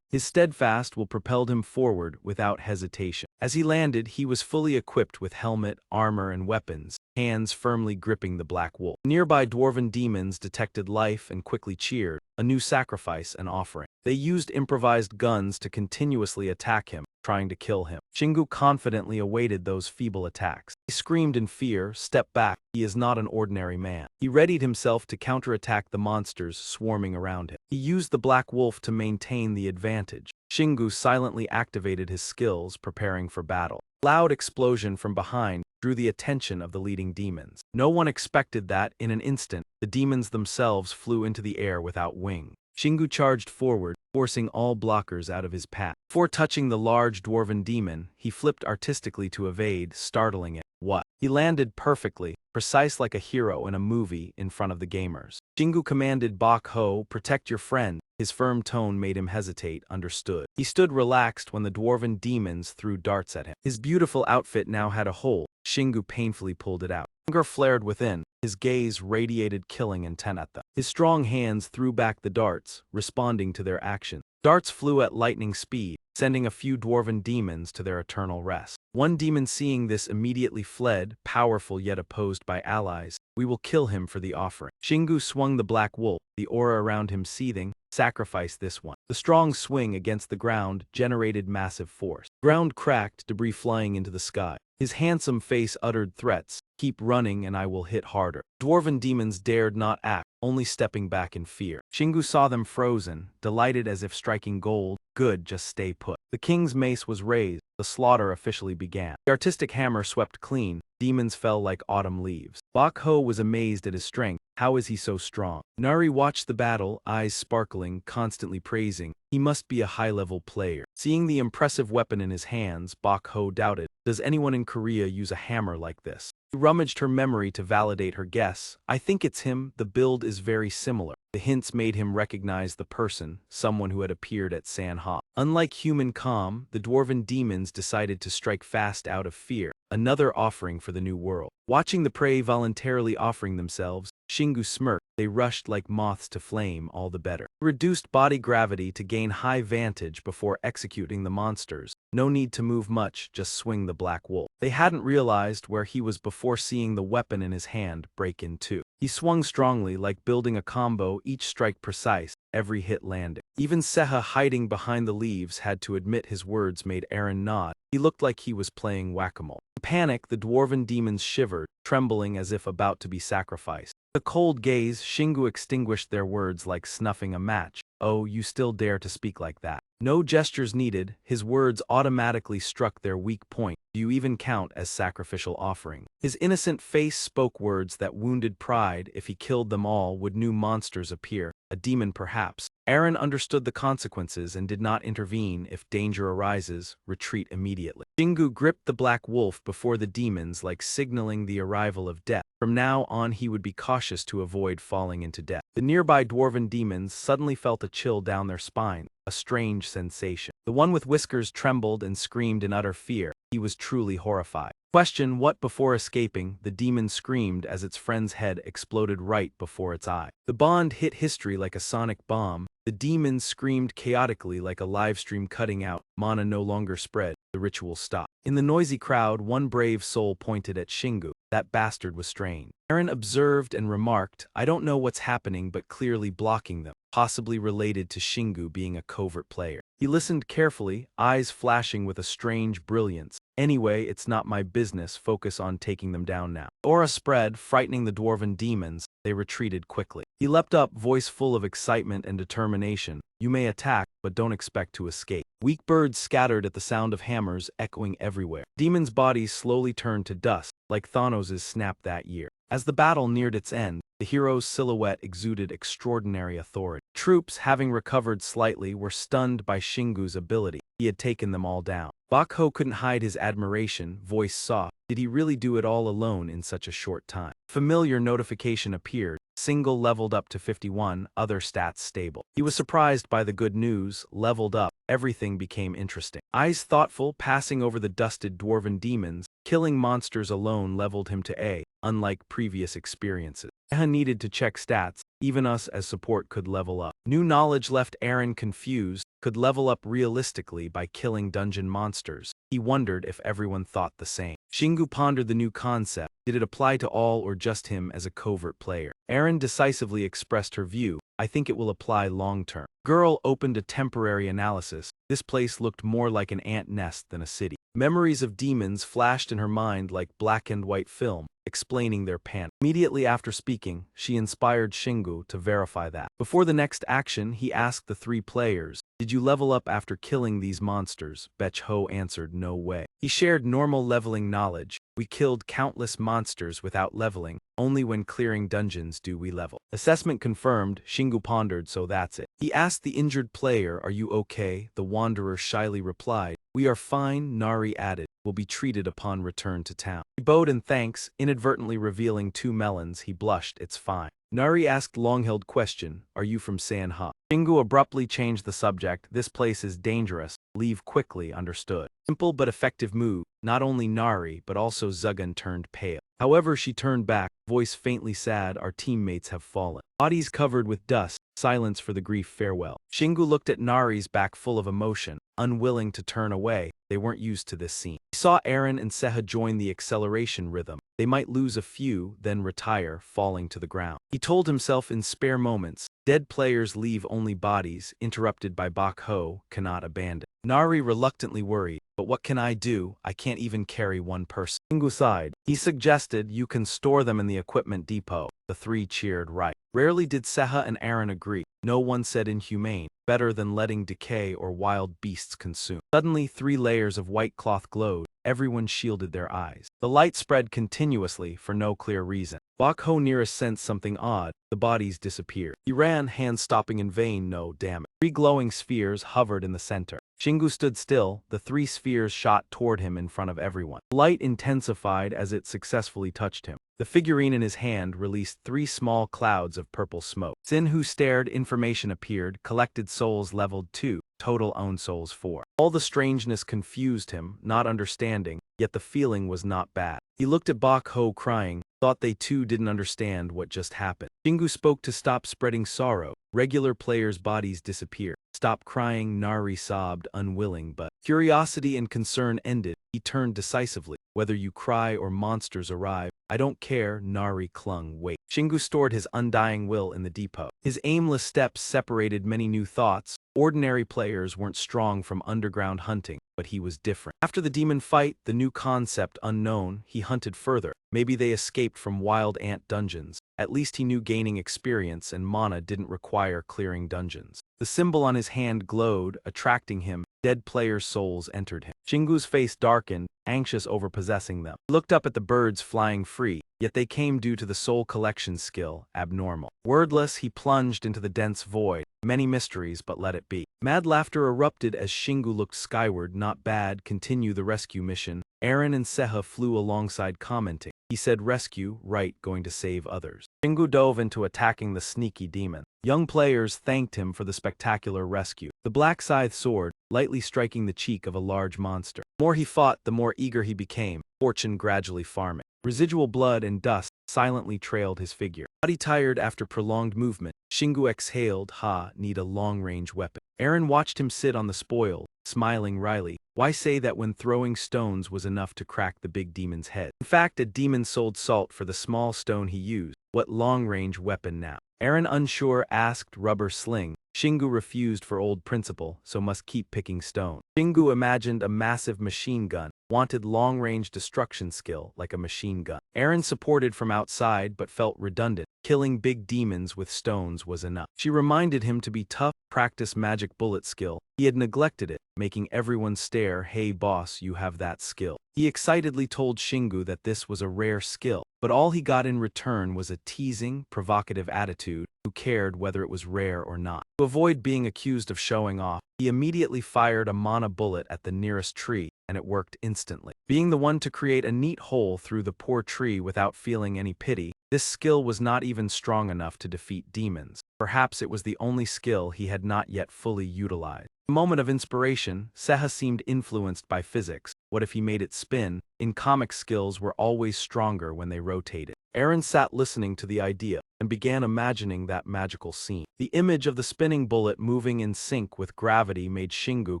His steadfast will propelled him forward without hesitation. As he landed, he was fully equipped with helmet, armor, and weapons, hands firmly gripping the black wolf. Nearby dwarven demons detected life and quickly cheered, a new sacrifice and offering. They used improvised guns to continuously attack him, trying to kill him. Shingu confidently awaited those feeble attacks. He screamed in fear, "Step back, he is not an ordinary man." He readied himself to counterattack the monsters swarming around him. He used the black wolf to maintain the advantage. Shingu silently activated his skills, preparing for battle. A loud explosion from behind drew the attention of the leading demons. No one expected that, in an instant, the demons themselves flew into the air without wings. Shingu charged forward, forcing all blockers out of his path. Before touching the large dwarven demon, he flipped artistically to evade, startling it. What? He landed perfectly, precise like a hero in a movie, in front of the gamers. Shingu commanded Bok Ho, "Protect your friend." His firm tone made him hesitate. Understood. He stood relaxed when the dwarven demons threw darts at him. His beautiful outfit now had a hole. Shingu painfully pulled it out. Anger flared within. His gaze radiated killing intent at them. His strong hands threw back the darts, responding to their action. Darts flew at lightning speed, sending a few dwarven demons to their eternal rest. One demon, seeing this, immediately fled, powerful yet opposed by allies. "We will kill him for the offering." Shingu swung the black wolf, the aura around him seething. "Sacrifice this one." The strong swing against the ground generated massive force. Ground cracked, debris flying into the sky. His handsome face uttered threats. "Keep running and I will hit harder." Dwarven demons dared not act, only stepping back in fear. Shingu saw them frozen, delighted as if striking gold. "Good, just stay put." The king's mace was raised. The slaughter officially began. The artistic hammer swept clean. Demons fell like autumn leaves. Bok Ho was amazed at his strength. How is he so strong? Nari watched the battle, eyes sparkling, constantly praising. He must be a high-level player. Seeing the impressive weapon in his hands, Bok Ho doubted. Does anyone in Korea use a hammer like this? He rummaged her memory to validate her guess. I think it's him. The build is very similar. The hints made him recognize the person, someone who had appeared at Sanha. Unlike human calm, the dwarven demons decided to strike fast out of fear. Another offering for the new world. Watching the prey voluntarily offering themselves, Shingu smirked. They rushed like moths to flame, all the better. He reduced body gravity to gain high vantage before executing the monsters. No need to move much, just swing the black wolf. They hadn't realized where he was before seeing the weapon in his hand break in two. He swung strongly, like building a combo, each strike precise, every hit landing. Even Seha, hiding behind the leaves, had to admit his words made Aaron nod. He looked like he was playing whack-a-mole. In panic, the dwarven demons shivered, trembling as if about to be sacrificed. With a cold gaze, Shingu extinguished their words like snuffing a match. "Oh, you still dare to speak like that?" No gestures needed, his words automatically struck their weak point. "Do you even count as sacrificial offering?" His innocent face spoke words that wounded pride. If he killed them all, would new monsters appear? A demon perhaps. Aaron understood the consequences and did not intervene. If danger arises, retreat immediately. Shingu gripped the black wolf before the demons, like signaling the arrival of death. From now on he would be cautious to avoid falling into death. The nearby dwarven demons suddenly felt a chill down their spine, a strange sensation. The one with whiskers trembled and screamed in utter fear. He was truly horrified. Question what before escaping, the demon screamed as its friend's head exploded right before its eye. The bond hit history like a sonic bomb. The demons screamed chaotically like a live stream cutting out. Mana no longer spread. The ritual stopped. In the noisy crowd, one brave soul pointed at Shingu. That bastard was strained. Aaron observed and remarked, I don't know what's happening but clearly blocking them, possibly related to Shingu being a covert player. He listened carefully, eyes flashing with a strange brilliance. Anyway, it's not my business, focus on taking them down now. Aura spread, frightening the dwarven demons. They retreated quickly. He leapt up, voice full of excitement and determination. You may attack, but don't expect to escape. Weak birds scattered at the sound of hammers echoing everywhere. Demons' bodies slowly turned to dust, like Thanos' snap that year. As the battle neared its end, the hero's silhouette exuded extraordinary authority. Troops, having recovered slightly, were stunned by Shingu's ability. He had taken them all down. Bakho couldn't hide his admiration, voice soft. Did he really do it all alone in such a short time? Familiar notification appeared. Single leveled up to 51, other stats stable. He was surprised by the good news, leveled up. Everything became interesting. Eyes thoughtful, passing over the dusted dwarven demons. Killing monsters alone leveled him to A, unlike previous experiences. Eha needed to check stats, even us as support could level up. New knowledge left Aaron confused, could level up realistically by killing dungeon monsters. He wondered if everyone thought the same. Shingu pondered the new concept. Did it apply to all or just him as a covert player? Aaron decisively expressed her view. I think it will apply long-term. Girl opened a temporary analysis. This place looked more like an ant nest than a city. Memories of demons flashed in her mind like black and white film, explaining their panic. Immediately after speaking, she inspired Shingu to verify that. Before the next action, he asked the three players, did you level up after killing these monsters? Bech Ho answered no way. He shared normal leveling knowledge. We killed countless monsters without leveling. Only when clearing dungeons do we level. Assessment confirmed, Shingu pondered, so that's it. He asked the injured player, are you okay? The wanderer shyly replied, we are fine, Nari added, will be treated upon return to town. He bowed in thanks, inadvertently revealing 2 melons. He blushed, it's fine. Nari asked long-held question, are you from Sanha? Shingu abruptly changed the subject, this place is dangerous, leave quickly, understood. Simple but effective move, not only Nari but also Zugan turned pale. However, she turned back, voice faintly sad, our teammates have fallen. Bodies covered with dust, silence for the grief farewell. Shingu looked at Nari's back full of emotion, unwilling to turn away. They weren't used to this scene. He saw Aaron and Seha join the acceleration rhythm. They might lose a few, then retire, falling to the ground. He told himself in spare moments, dead players leave only bodies, interrupted by Bak Ho, cannot abandon. Nari reluctantly worried, but what can I do? I can't even carry one person. Shingu sighed. He suggested you can store them in the equipment depot. The three cheered right. Rarely did Seha and Aaron agree. No one said inhumane, better than letting decay or wild beasts consume. Suddenly 3 layers of white cloth glowed. Everyone shielded their eyes. The light spread continuously for no clear reason. Bak Ho nearest sensed something odd. The bodies disappeared. He ran, hands stopping in vain. No, damn it. 3 glowing spheres hovered in the center. Shingu stood still. The 3 spheres shot toward him in front of everyone. Light intensified as it successfully touched him. The figurine in his hand released 3 small clouds of purple smoke. Sin, who stared, information appeared, collected souls leveled 2, total own souls 4. All the strangeness confused him, not understanding, yet the feeling was not bad. He looked at Bak Ho crying, thought they too didn't understand what just happened. Shingu spoke to stop spreading sorrow. Regular players' bodies disappeared. Stop crying, Nari sobbed, unwilling, but curiosity and concern ended. He turned decisively. Whether you cry or monsters arrive, I don't care, Nari clung, wait. Shingu stored his undying will in the depot. His aimless steps separated many new thoughts. Ordinary players weren't strong from underground hunting, but he was different. After the demon fight, the new concept unknown, he hunted further. Maybe they escaped from wild ant dungeons. At least he knew gaining experience and mana didn't require clearing dungeons. The symbol on his hand glowed, attracting him. Dead players' souls entered him. Shingu's face darkened, anxious over possessing them. He looked up at the birds flying free, yet they came due to the soul collection skill, abnormal. Wordless, he plunged into the dense void. Many mysteries, but let it be. Mad laughter erupted as Shingu looked skyward. Not bad, continue the rescue mission. Aaron and Seha flew alongside commenting. He said rescue, right, going to save others. Shingu dove into attacking the sneaky demon. Young players thanked him for the spectacular rescue. The black scythe soared, lightly striking the cheek of a large monster. The more he fought, the more eager he became, fortune gradually farming. Residual blood and dust silently trailed his figure. Body tired after prolonged movement, Shingu exhaled, need a long-range weapon. Aaron watched him sit on the spoil, smiling wryly. Why say that when throwing stones was enough to crack the big demon's head? In fact, a demon sold salt for the small stone he used. What long-range weapon now? Eren, unsure, asked. Rubber sling. Shingu refused for old principle, so must keep picking stone. Shingu imagined a massive machine gun, wanted long-range destruction skill like a machine gun. Eren supported from outside but felt redundant. Killing big demons with stones was enough. She reminded him to be tough, practice magic bullet skill. He had neglected it, making everyone stare. Hey boss, you have that skill. He excitedly told Shingu that this was a rare skill, but all he got in return was a teasing, provocative attitude. Who cared whether it was rare or not? To avoid being accused of showing off, he immediately fired a mana bullet at the nearest tree, and it worked instantly. Being the one to create a neat hole through the poor tree without feeling any pity, this skill was not even strong enough to defeat demons. Perhaps it was the only skill he had not yet fully utilized. A moment of inspiration, Seha seemed influenced by physics. What if he made it spin? In comics, skills were always stronger when they rotated. Eren sat listening to the idea and began imagining that magical scene. The image of the spinning bullet moving in sync with gravity made Shingu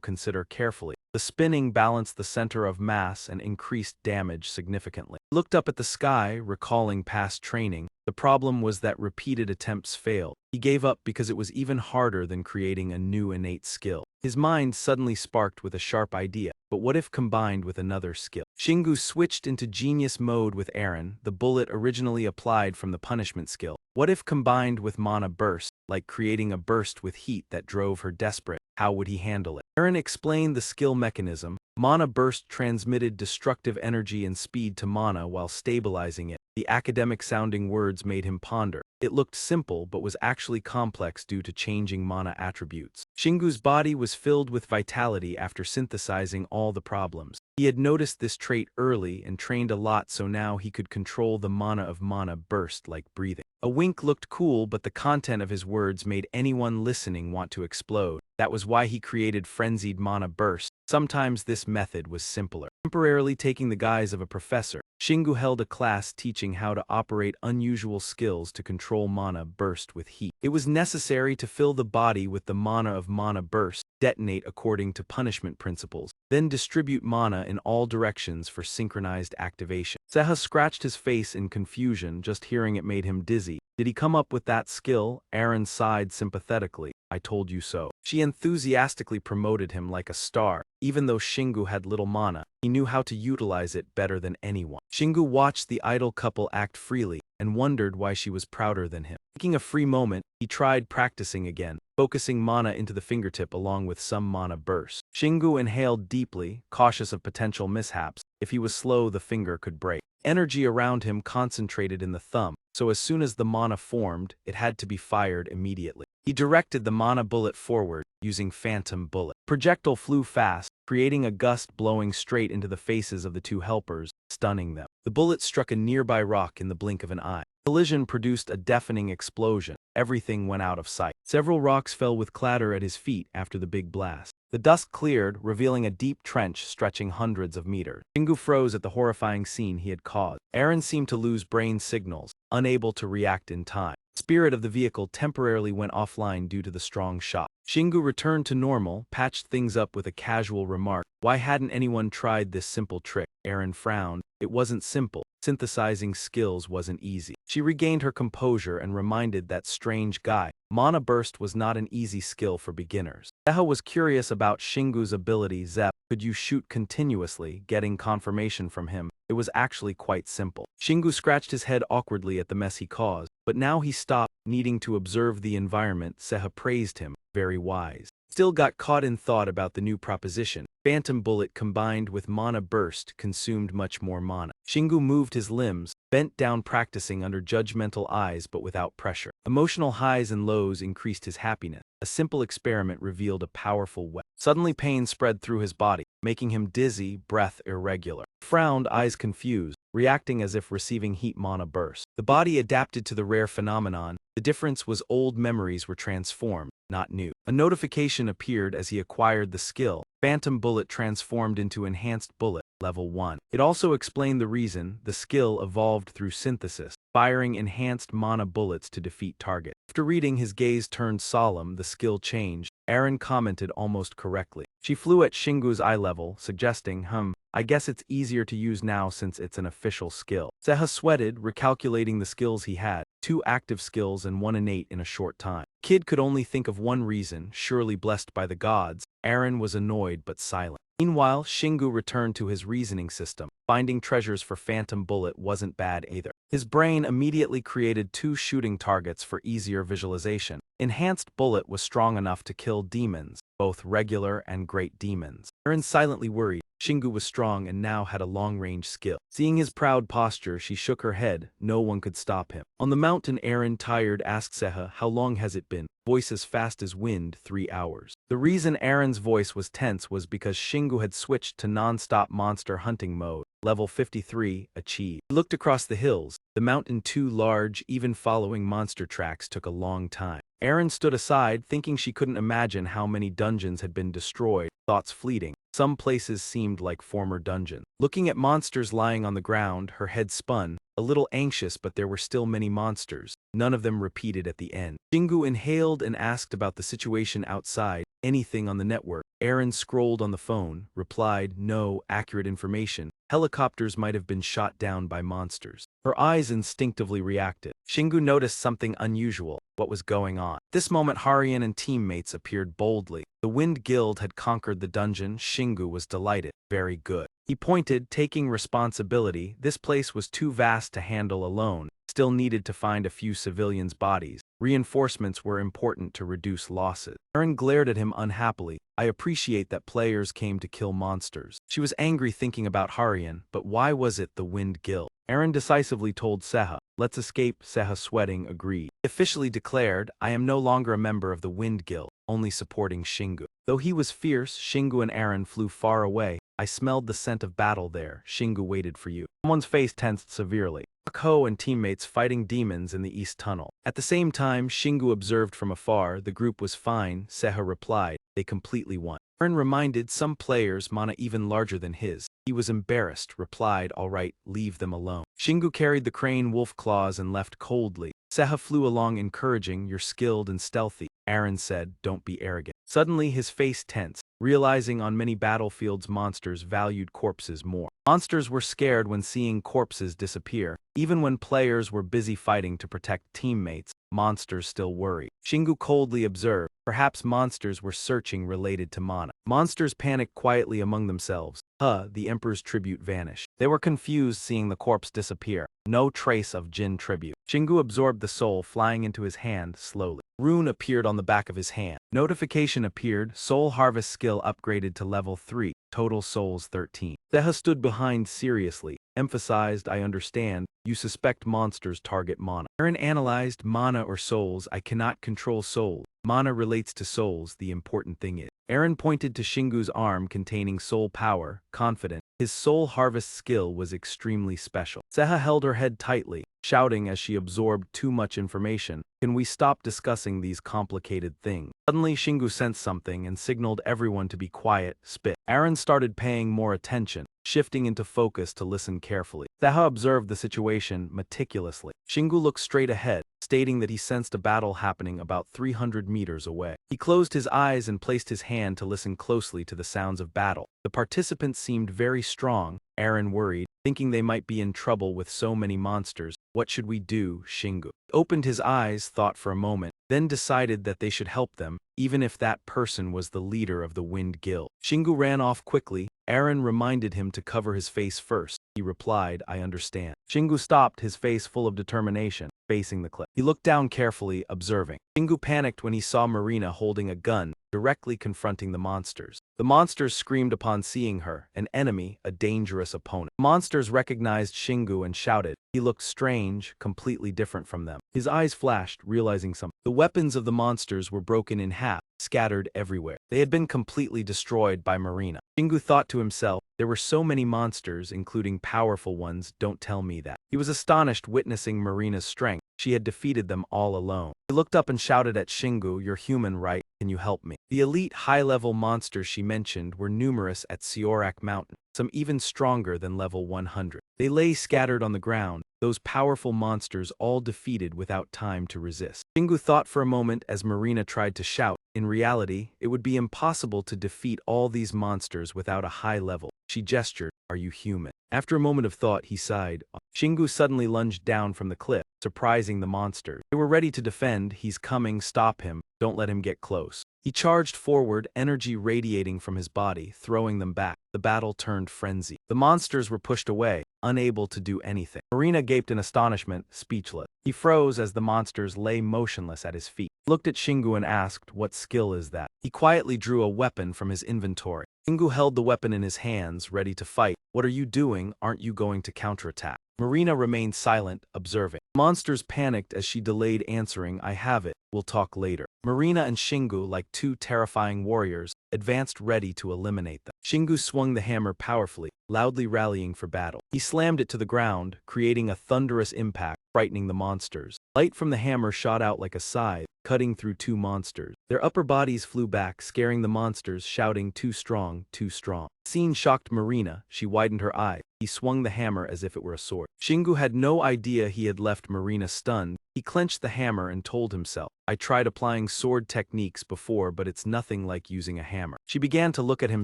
consider carefully. The spinning balanced the center of mass and increased damage significantly. He looked up at the sky, recalling past training. The problem was that repeated attempts failed. He gave up because it was even harder than creating a new innate skill. His mind suddenly sparked with a sharp idea. But what if combined with another skill? Shingu switched into genius mode with Eren, the bullet originally applied from the punishment skill. What if combined with mana burst, like creating a burst with heat that drove her desperate? How would he handle it? Eren explained the skill mechanism. Mana burst transmitted destructive energy and speed to mana while stabilizing it. The academic-sounding words made him ponder. It looked simple but was actually complex due to changing mana attributes. Shingu's body was filled with vitality after synthesizing all the problems. He had noticed this trait early and trained a lot, so now he could control the mana of mana burst like breathing. A wink looked cool, but the content of his words made anyone listening want to explode. That was why he created frenzied mana burst. Sometimes this method was simpler. Temporarily taking the guise of a professor, Shingu held a class teaching how to operate unusual skills to control mana burst with heat. It was necessary to fill the body with the mana of mana burst, detonate according to punishment principles, then distribute mana in all directions for synchronized activation. Seha scratched his face in confusion. Just hearing it made him dizzy. Did he come up with that skill? Eren sighed sympathetically. I told you so. She enthusiastically promoted him like a star. Even though Shingu had little mana, he knew how to utilize it better than anyone. Shingu watched the idle couple act freely and wondered why she was prouder than him. Taking a free moment, he tried practicing again, focusing mana into the fingertip along with some mana bursts. Shingu inhaled deeply, cautious of potential mishaps. If he was slow, the finger could break. Energy around him concentrated in the thumb, so as soon as the mana formed, it had to be fired immediately. He directed the mana bullet forward, using phantom bullet. Projectile flew fast, creating a gust blowing straight into the faces of the two helpers, stunning them. The bullet struck a nearby rock in the blink of an eye. Collision produced a deafening explosion. Everything went out of sight. Several rocks fell with clatter at his feet after the big blast. The dust cleared, revealing a deep trench stretching hundreds of meters. Shingu froze at the horrifying scene he had caused. Eren seemed to lose brain signals, unable to react in time. The spirit of the vehicle temporarily went offline due to the strong shock. Shingu returned to normal, patched things up with a casual remark. Why hadn't anyone tried this simple trick? Eren frowned. It wasn't simple. Synthesizing skills wasn't easy. She regained her composure and reminded that strange guy. Mana burst was not an easy skill for beginners. Seha was curious about Shingu's ability. Zep, could you shoot continuously? Getting confirmation from him, it was actually quite simple. Shingu scratched his head awkwardly at the mess he caused, but now he stopped, needing to observe the environment. Seha praised him. Very wise. Still got caught in thought about the new proposition. Phantom bullet combined with mana burst consumed much more mana. Shingu moved his limbs, bent down practicing under judgmental eyes but without pressure. Emotional highs and lows increased his happiness. A simple experiment revealed a powerful weapon. Suddenly pain spread through his body, making him dizzy, breath irregular. Frowned, eyes confused, reacting as if receiving heat mana burst. The body adapted to the rare phenomenon. The difference was old memories were transformed, not new. A notification appeared as he acquired the skill. Phantom bullet transformed into enhanced bullet, level 1. It also explained the reason the skill evolved through synthesis, firing enhanced mana bullets to defeat targets. After reading, his gaze turned solemn. The skill changed. Aaron commented almost correctly. She flew at Shingu's eye level, suggesting, I guess it's easier to use now since it's an official skill. Seha sweated, recalculating the skills he had, 2 active skills and 1 innate in a short time. Kid could only think of one reason, surely blessed by the gods. Aaron was annoyed but silent. Meanwhile, Shingu returned to his reasoning system. Finding treasures for Phantom Bullet wasn't bad either. His brain immediately created 2 shooting targets for easier visualization. Enhanced Bullet was strong enough to kill demons, both regular and great demons. Aaron silently worried. Shingu was strong and now had a long-range skill. Seeing his proud posture, she shook her head. No one could stop him. On the mountain, Aaron, tired, asked Seha, how long has it been? Voice as fast as wind, 3 hours. The reason Aaron's voice was tense was because Shingu had switched to non-stop monster hunting mode. Level 53, achieved. He looked across the hills. The mountain, 2 large, even following monster tracks took a long time. Aaron stood aside, thinking she couldn't imagine how many dungeons had been destroyed, thoughts fleeting. Some places seemed like former dungeons. Looking at monsters lying on the ground, her head spun, a little anxious, but there were still many monsters. None of them repeated at the end. Shingu inhaled and asked about the situation outside. Anything on the network? Aaron scrolled on the phone, replied, no, accurate information. Helicopters might have been shot down by monsters. Her eyes instinctively reacted. Shingu noticed something unusual. What was going on? At this moment, Harian and teammates appeared boldly. The Wind Guild had conquered the dungeon. Shingu was delighted. Very good. He pointed, taking responsibility. This place was too vast to handle alone. Still needed to find a few civilians' bodies. Reinforcements were important to reduce losses. Aaron glared at him unhappily. I appreciate that players came to kill monsters. She was angry thinking about Harian, but why was it the Wind Guild? Aaron decisively told Seha. Let's escape. Seha, sweating, agreed. He officially declared, I am no longer a member of the Wind Guild, only supporting Shingu. Though he was fierce, Shingu and Aaron flew far away. I smelled the scent of battle there. Shingu waited for you. Someone's face tensed severely. Ho and teammates fighting demons in the East Tunnel. At the same time, Shingu observed from afar. The group was fine, Seha replied. They completely won. Aaron reminded some players mana even larger than his. He was embarrassed, replied, all right, leave them alone. Shingu carried the crane wolf claws and left coldly. Seha flew along encouraging, you're skilled and stealthy. Aaron said, don't be arrogant. Suddenly his face tensed, realizing on many battlefields monsters valued corpses more. Monsters were scared when seeing corpses disappear. Even when players were busy fighting to protect teammates, monsters still worried. Shingu coldly observed, perhaps monsters were searching related to mana. Monsters panicked quietly among themselves. The Emperor's tribute vanished. They were confused seeing the corpse disappear. No trace of Jin tribute. Shingu absorbed the soul, flying into his hand slowly. Rune appeared on the back of his hand. Notification appeared, soul harvest skill upgraded to level 3, total souls 13. Seha stood behind seriously, emphasized, I understand, you suspect monsters target mana. Aaron analyzed, mana or souls, I cannot control souls. Mana relates to souls, the important thing is. Aaron pointed to Shingu's arm containing soul power, confident. His soul harvest skill was extremely special. Seha held her head tightly, shouting as she absorbed too much information. Can we stop discussing these complicated things? Suddenly Shingu sensed something and signaled everyone to be quiet, spit. Aaron started paying more attention, shifting into focus to listen carefully. Seha observed the situation meticulously. Shingu looked straight ahead, stating that he sensed a battle happening about 300 meters away. He closed his eyes and placed his hand to listen closely to the sounds of battle. The participants seemed very strong. Aaron worried, thinking they might be in trouble with so many monsters. What should we do, Shingu? He opened his eyes, thought for a moment, then decided that they should help them, even if that person was the leader of the Wind Guild. Shingu ran off quickly. Aaron reminded him to cover his face first. He replied, I understand. Shingu stopped, his face full of determination, facing the cliff. He looked down carefully, observing. Shingu panicked when he saw Marina holding a gun, directly confronting the monsters. The monsters screamed upon seeing her, an enemy, a dangerous opponent. Monsters recognized Shingu and shouted. He looked strange, completely different from them. His eyes flashed, realizing something. The weapons of the monsters were broken in half, scattered everywhere. They had been completely destroyed by Marina. Shingu thought to himself, there were so many monsters, including powerful ones, don't tell me that. He was astonished witnessing Marina's strength. She had defeated them all alone. He looked up and shouted at Shingu, you're human, right? Can you help me? The elite high-level monsters she mentioned were numerous at Siorak Mountain, some even stronger than level 100. They lay scattered on the ground, those powerful monsters all defeated without time to resist. Shingu thought for a moment as Marina tried to shout, In reality, it would be impossible to defeat all these monsters without a high level. She gestured, "Are you human?" After a moment of thought, he sighed. Shingu suddenly lunged down from the cliff, surprising the monsters. They were ready to defend. "He's coming, stop him, don't let him get close." He charged forward, energy radiating from his body, throwing them back. The battle turned frenzy. The monsters were pushed away, unable to do anything. Marina gaped in astonishment, speechless. He froze as the monsters lay motionless at his feet. He looked at Shingu and asked, "What skill is that?" He quietly drew a weapon from his inventory. Shingu held the weapon in his hands, ready to fight. "What are you doing? Aren't you going to counterattack?" Marina remained silent, observing. Monsters panicked as she delayed answering. "I have it. We'll talk later." Marina and Shingu, like two terrifying warriors, advanced ready to eliminate them. Shingu swung the hammer powerfully, loudly rallying for battle. He slammed it to the ground, creating a thunderous impact, frightening the monsters. Light from the hammer shot out like a scythe, cutting through two monsters. Their upper bodies flew back, scaring the monsters, shouting, "Too strong, too strong." The scene shocked Marina. She widened her eyes. He swung the hammer as if it were a sword. Shingu had no idea he had left Marina stunned. He clenched the hammer and told himself, "I tried applying sword techniques before, but it's nothing like using a hammer." She began to look at him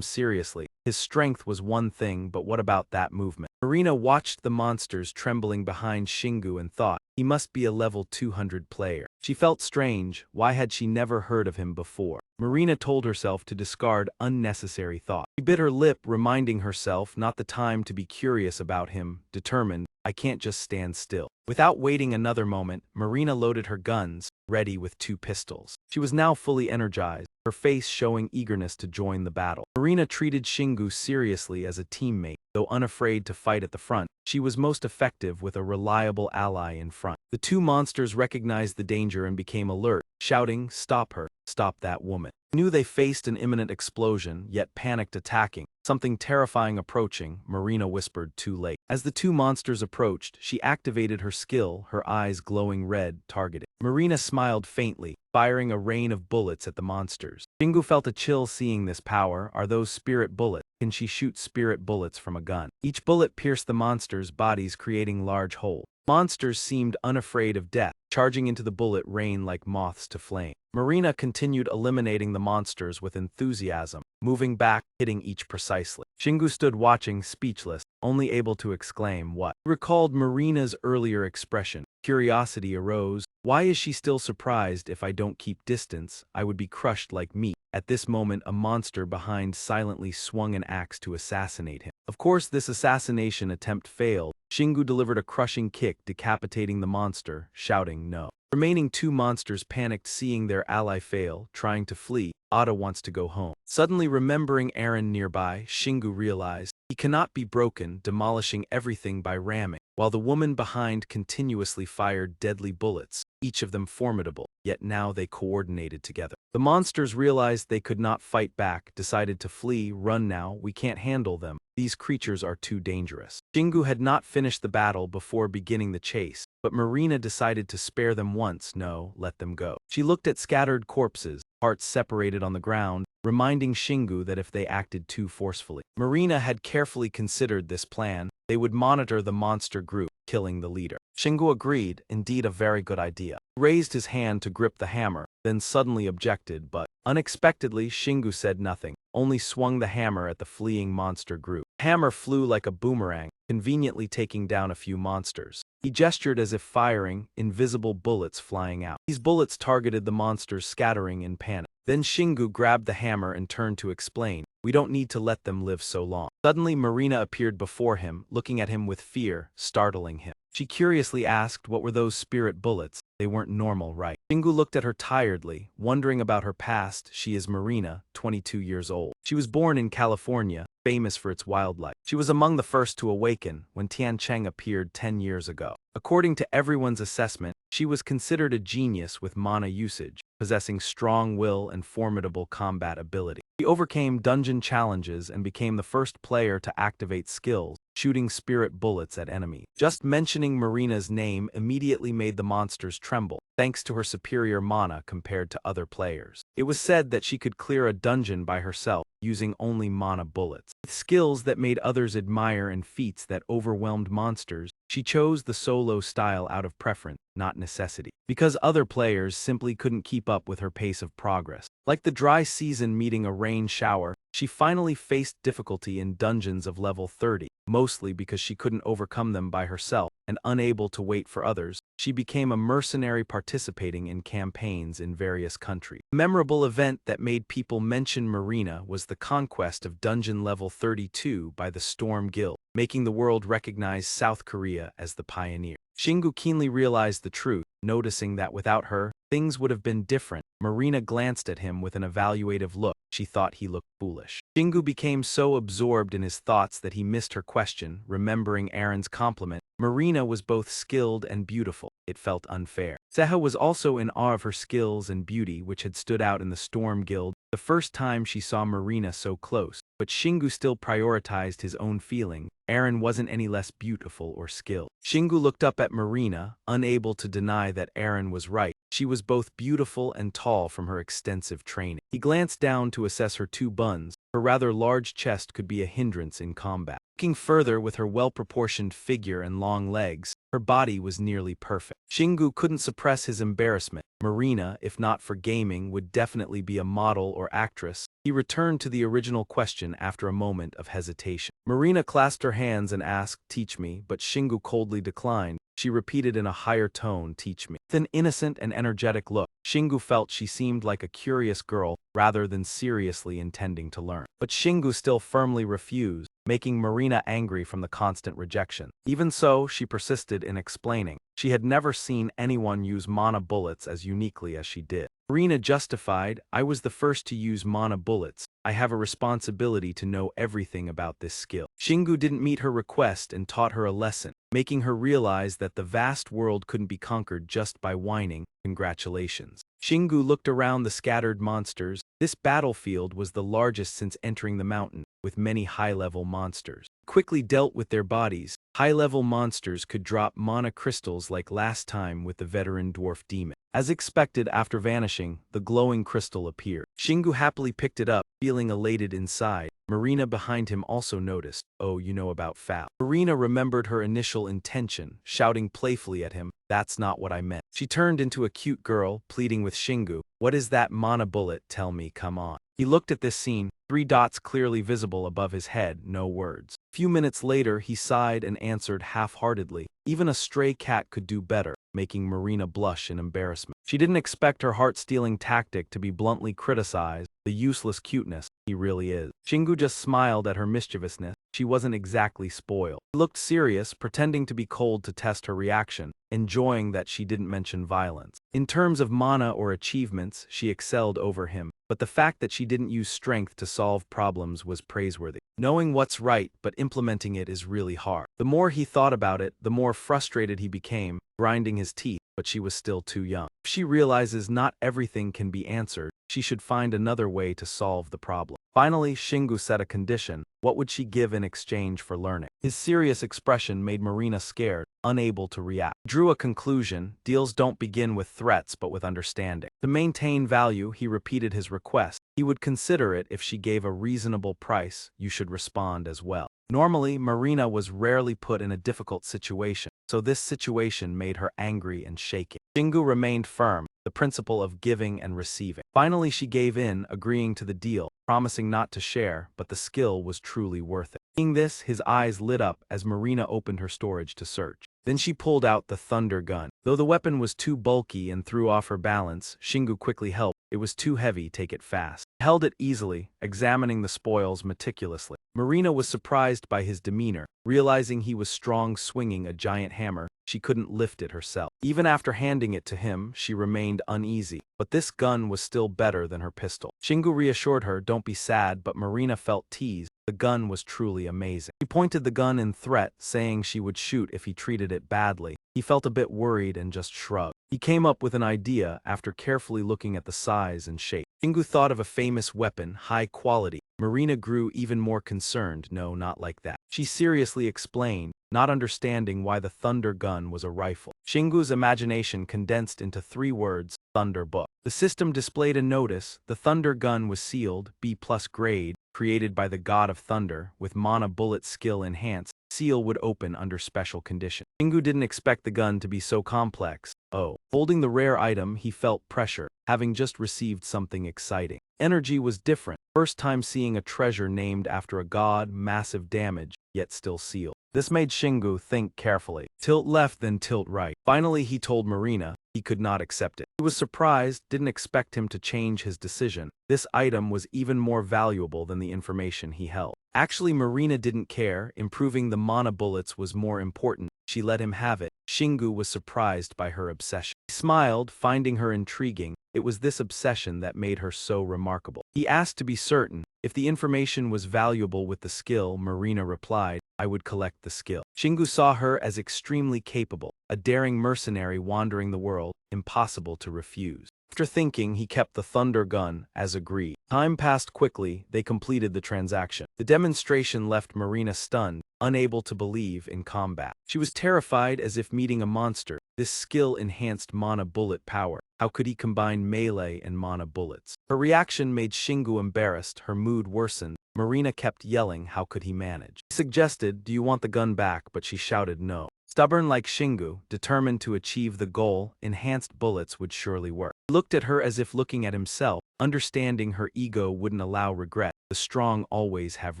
seriously. His strength was one thing, but what about that movement? Marina watched the monsters trembling behind Shingu and thought, he must be a level 200 player. She felt strange. Why had she never heard of him before? Marina told herself to discard unnecessary thought. She bit her lip, reminding herself not the time to be curious about him, determined, "I can't just stand still." Without waiting another moment, Marina loaded her guns, ready with 2 pistols. She was now fully energized, her face showing eagerness to join the battle. Marina treated Shingu seriously as a teammate. Though unafraid to fight at the front, she was most effective with a reliable ally in front. The 2 monsters recognized the danger and became alert, shouting, "Stop her, stop that woman." They knew they faced an imminent explosion, yet panicked, attacking. Something terrifying approaching, Marina whispered, "Too late." As the 2 monsters approached, she activated her skill, her eyes glowing red, targeting. Marina smiled faintly, firing a rain of bullets at the monsters. Shingu felt a chill seeing this power. Are those spirit bullets? Can she shoot spirit bullets from a gun? Each bullet pierced the monsters' bodies, creating large holes. Monsters seemed unafraid of death, charging into the bullet rain like moths to flame. Marina continued eliminating the monsters with enthusiasm, moving back, hitting each precisely. Shingu stood watching, speechless, only able to exclaim, "What?" He recalled Marina's earlier expression. Curiosity arose. Why is she still surprised? If I don't keep distance, I would be crushed like meat. At this moment, a monster behind silently swung an axe to assassinate him. Of course, this assassination attempt failed. Shingu delivered a crushing kick, decapitating the monster, shouting, "No." Remaining 2 monsters panicked seeing their ally fail, trying to flee. Ada wants to go home. Suddenly remembering Aaron nearby, Shingu realized he cannot be broken, demolishing everything by ramming, while the woman behind continuously fired deadly bullets, each of them formidable, yet now they coordinated together. The monsters realized they could not fight back, decided to flee. "Run now, we can't handle them. These creatures are too dangerous." Shingu had not finished the battle before beginning the chase, but Marina decided to spare them once. "No, let them go." She looked at scattered corpses, parts separated on the ground, reminding Shingu that if they acted too forcefully. Marina had carefully considered this plan. They would monitor the monster group, killing the leader. Shingu agreed, indeed a very good idea. He raised his hand to grip the hammer, then suddenly objected, but unexpectedly Shingu said nothing, only swung the hammer at the fleeing monster group. The hammer flew like a boomerang, conveniently taking down a few monsters. He gestured as if firing, invisible bullets flying out. These bullets targeted the monsters, scattering in panic. Then Shingu grabbed the hammer and turned to explain, "We don't need to let them live so long." Suddenly Marina appeared before him, looking at him with fear, startling him. She curiously asked, "What were those spirit bullets? They weren't normal, right?" Shingu looked at her tiredly, wondering about her past. She is Marina, 22 years old. She was born in California, famous for its wildlife. She was among the first to awaken when Tian Cheng appeared 10 years ago. According to everyone's assessment, she was considered a genius with mana usage, possessing strong will and formidable combat ability. She overcame dungeon challenges and became the first player to activate skills, shooting spirit bullets at enemies. Just mentioning Marina's name immediately made the monsters tremble, thanks to her superior mana compared to other players. It was said that she could clear a dungeon by herself, using only mana bullets. With skills that made others admire and feats that overwhelmed monsters, She chose the solo style out of preference, not necessity, because other players simply couldn't keep up with her pace of progress. Like the dry season meeting a rain shower, she finally faced difficulty in dungeons of level 30, mostly because she couldn't overcome them by herself, and unable to wait for others. She became a mercenary participating in campaigns in various countries. A memorable event that made people mention Marina was the conquest of dungeon level 32 by the Storm Guild, making the world recognize South Korea as the pioneer. Shingu keenly realized the truth, noticing that without her, things would have been different. Marina glanced at him with an evaluative look. She thought he looked foolish. Shingu became so absorbed in his thoughts that he missed her question, remembering Aaron's compliment. Marina was both skilled and beautiful. It felt unfair. Seha was also in awe of her skills and beauty, which had stood out in the Storm Guild the first time she saw Marina so close. But Shingu still prioritized his own feeling. Aaron wasn't any less beautiful or skilled. Shingu looked up at Marina, unable to deny that Aaron was right. She was both beautiful and tall from her extensive training. He glanced down to assess her two buns. Her rather large chest could be a hindrance in combat. Looking further, with her well-proportioned figure and long legs, her body was nearly perfect. Shingu couldn't suppress his embarrassment. Marina, if not for gaming, would definitely be a model or actress. He returned to the original question after a moment of hesitation. Marina clasped her hands and asked, "Teach me," but Shingu coldly declined. She repeated in a higher tone, "Teach me." With an innocent and energetic look, Shingu felt she seemed like a curious girl rather than seriously intending to learn. But Shingu still firmly refused, making Marina angry from the constant rejection. Even so, she persisted in explaining. She had never seen anyone use mana bullets as uniquely as she did. Marina justified, "I was the first to use mana bullets. I have a responsibility to know everything about this skill." Shingu didn't meet her request and taught her a lesson, making her realize that the vast world couldn't be conquered just by whining. Congratulations. Shingu looked around the scattered monsters. This battlefield was the largest since entering the mountain, with many high-level monsters. Quickly dealt with their bodies. High-level monsters could drop mana crystals like last time with the veteran dwarf demon. As expected, after vanishing, the glowing crystal appeared. Shingu happily picked it up, feeling elated inside. Marina behind him also noticed, "Oh, you know about foul." Marina remembered her initial intention, shouting playfully at him, "That's not what I meant." She turned into a cute girl, pleading with Shingu, "What is that mana bullet? Tell me, come on." He looked at this scene, 3 dots clearly visible above his head, no words. A few minutes later, he sighed and answered half-heartedly, "Even a stray cat could do better," making Marina blush in embarrassment. She didn't expect her heart-stealing tactic to be bluntly criticized. The useless cuteness, he really is. Shingu just smiled at her mischievousness. She wasn't exactly spoiled. He looked serious, pretending to be cold to test her reaction, enjoying that she didn't mention violence. In terms of mana or achievements, she excelled over him, but the fact that she didn't use strength to solve problems was praiseworthy. Knowing what's right but implementing it is really hard. The more he thought about it, the more frustrated he became, grinding his teeth, but she was still too young. If she realizes not everything can be answered, she should find another way to solve the problem. Finally, Shingu set a condition. What would she give in exchange for learning? His serious expression made Marina scared, unable to react. Drew a conclusion: deals don't begin with threats but with understanding. To maintain value, he repeated his request. He would consider it if she gave a reasonable price. You should respond as well. Normally, Marina was rarely put in a difficult situation, so this situation made her angry and shaking. Shingu remained firm, the principle of giving and receiving. Finally, she gave in, agreeing to the deal, promising not to share, but the skill was truly worth it. Seeing this, his eyes lit up as Marina opened her storage to search. Then she pulled out the thunder gun. Though the weapon was too bulky and threw off her balance, Shingu quickly helped. It was too heavy, take it fast. He held it easily, examining the spoils meticulously. Marina was surprised by his demeanor. Realizing he was strong swinging a giant hammer, she couldn't lift it herself. Even after handing it to him, she remained uneasy. But this gun was still better than her pistol. Shingu reassured her, "Don't be sad," but Marina felt teased. The gun was truly amazing. She pointed the gun in threat, saying she would shoot if he treated it badly. He felt a bit worried and just shrugged. He came up with an idea after carefully looking at the size and shape. Shingu thought of a famous weapon, high quality. Marina grew even more concerned. "No, not like that." She seriously explained, not understanding why the thunder gun was a rifle. Shingu's imagination condensed into 3 words: Thunder Book. The system displayed a notice. The thunder gun was sealed, B+ grade, created by the god of thunder, with mana bullet skill enhanced. Seal would open under special conditions. Shingu didn't expect the gun to be so complex. Oh. Holding the rare item, he felt pressure, having just received something exciting. Energy was different. First time seeing a treasure named after a god, massive damage, yet still sealed. This made Shingu think carefully. Tilt left then tilt right. Finally he told Marina he could not accept it. He was surprised, didn't expect him to change his decision. This item was even more valuable than the information he held. Actually, Marina didn't care. Improving the mana bullets was more important. She let him have it. Shingu was surprised by her obsession. He smiled, finding her intriguing. It was this obsession that made her so remarkable. He asked to be certain. If the information was valuable with the skill, Marina replied, I would collect the skill. Shingu saw her as extremely capable, a daring mercenary wandering the world, impossible to refuse. After thinking, he kept the thunder gun, as agreed. Time passed quickly, they completed the transaction. The demonstration left Marina stunned, unable to believe in combat. She was terrified as if meeting a monster. This skill enhanced mana bullet power. How could he combine melee and mana bullets? Her reaction made Shingu embarrassed, her mood worsened. Marina kept yelling, how could he manage? He suggested, do you want the gun back? But she shouted no. Stubborn like Shingu, determined to achieve the goal, enhanced bullets would surely work. He looked at her as if looking at himself, understanding her ego wouldn't allow regret. The strong always have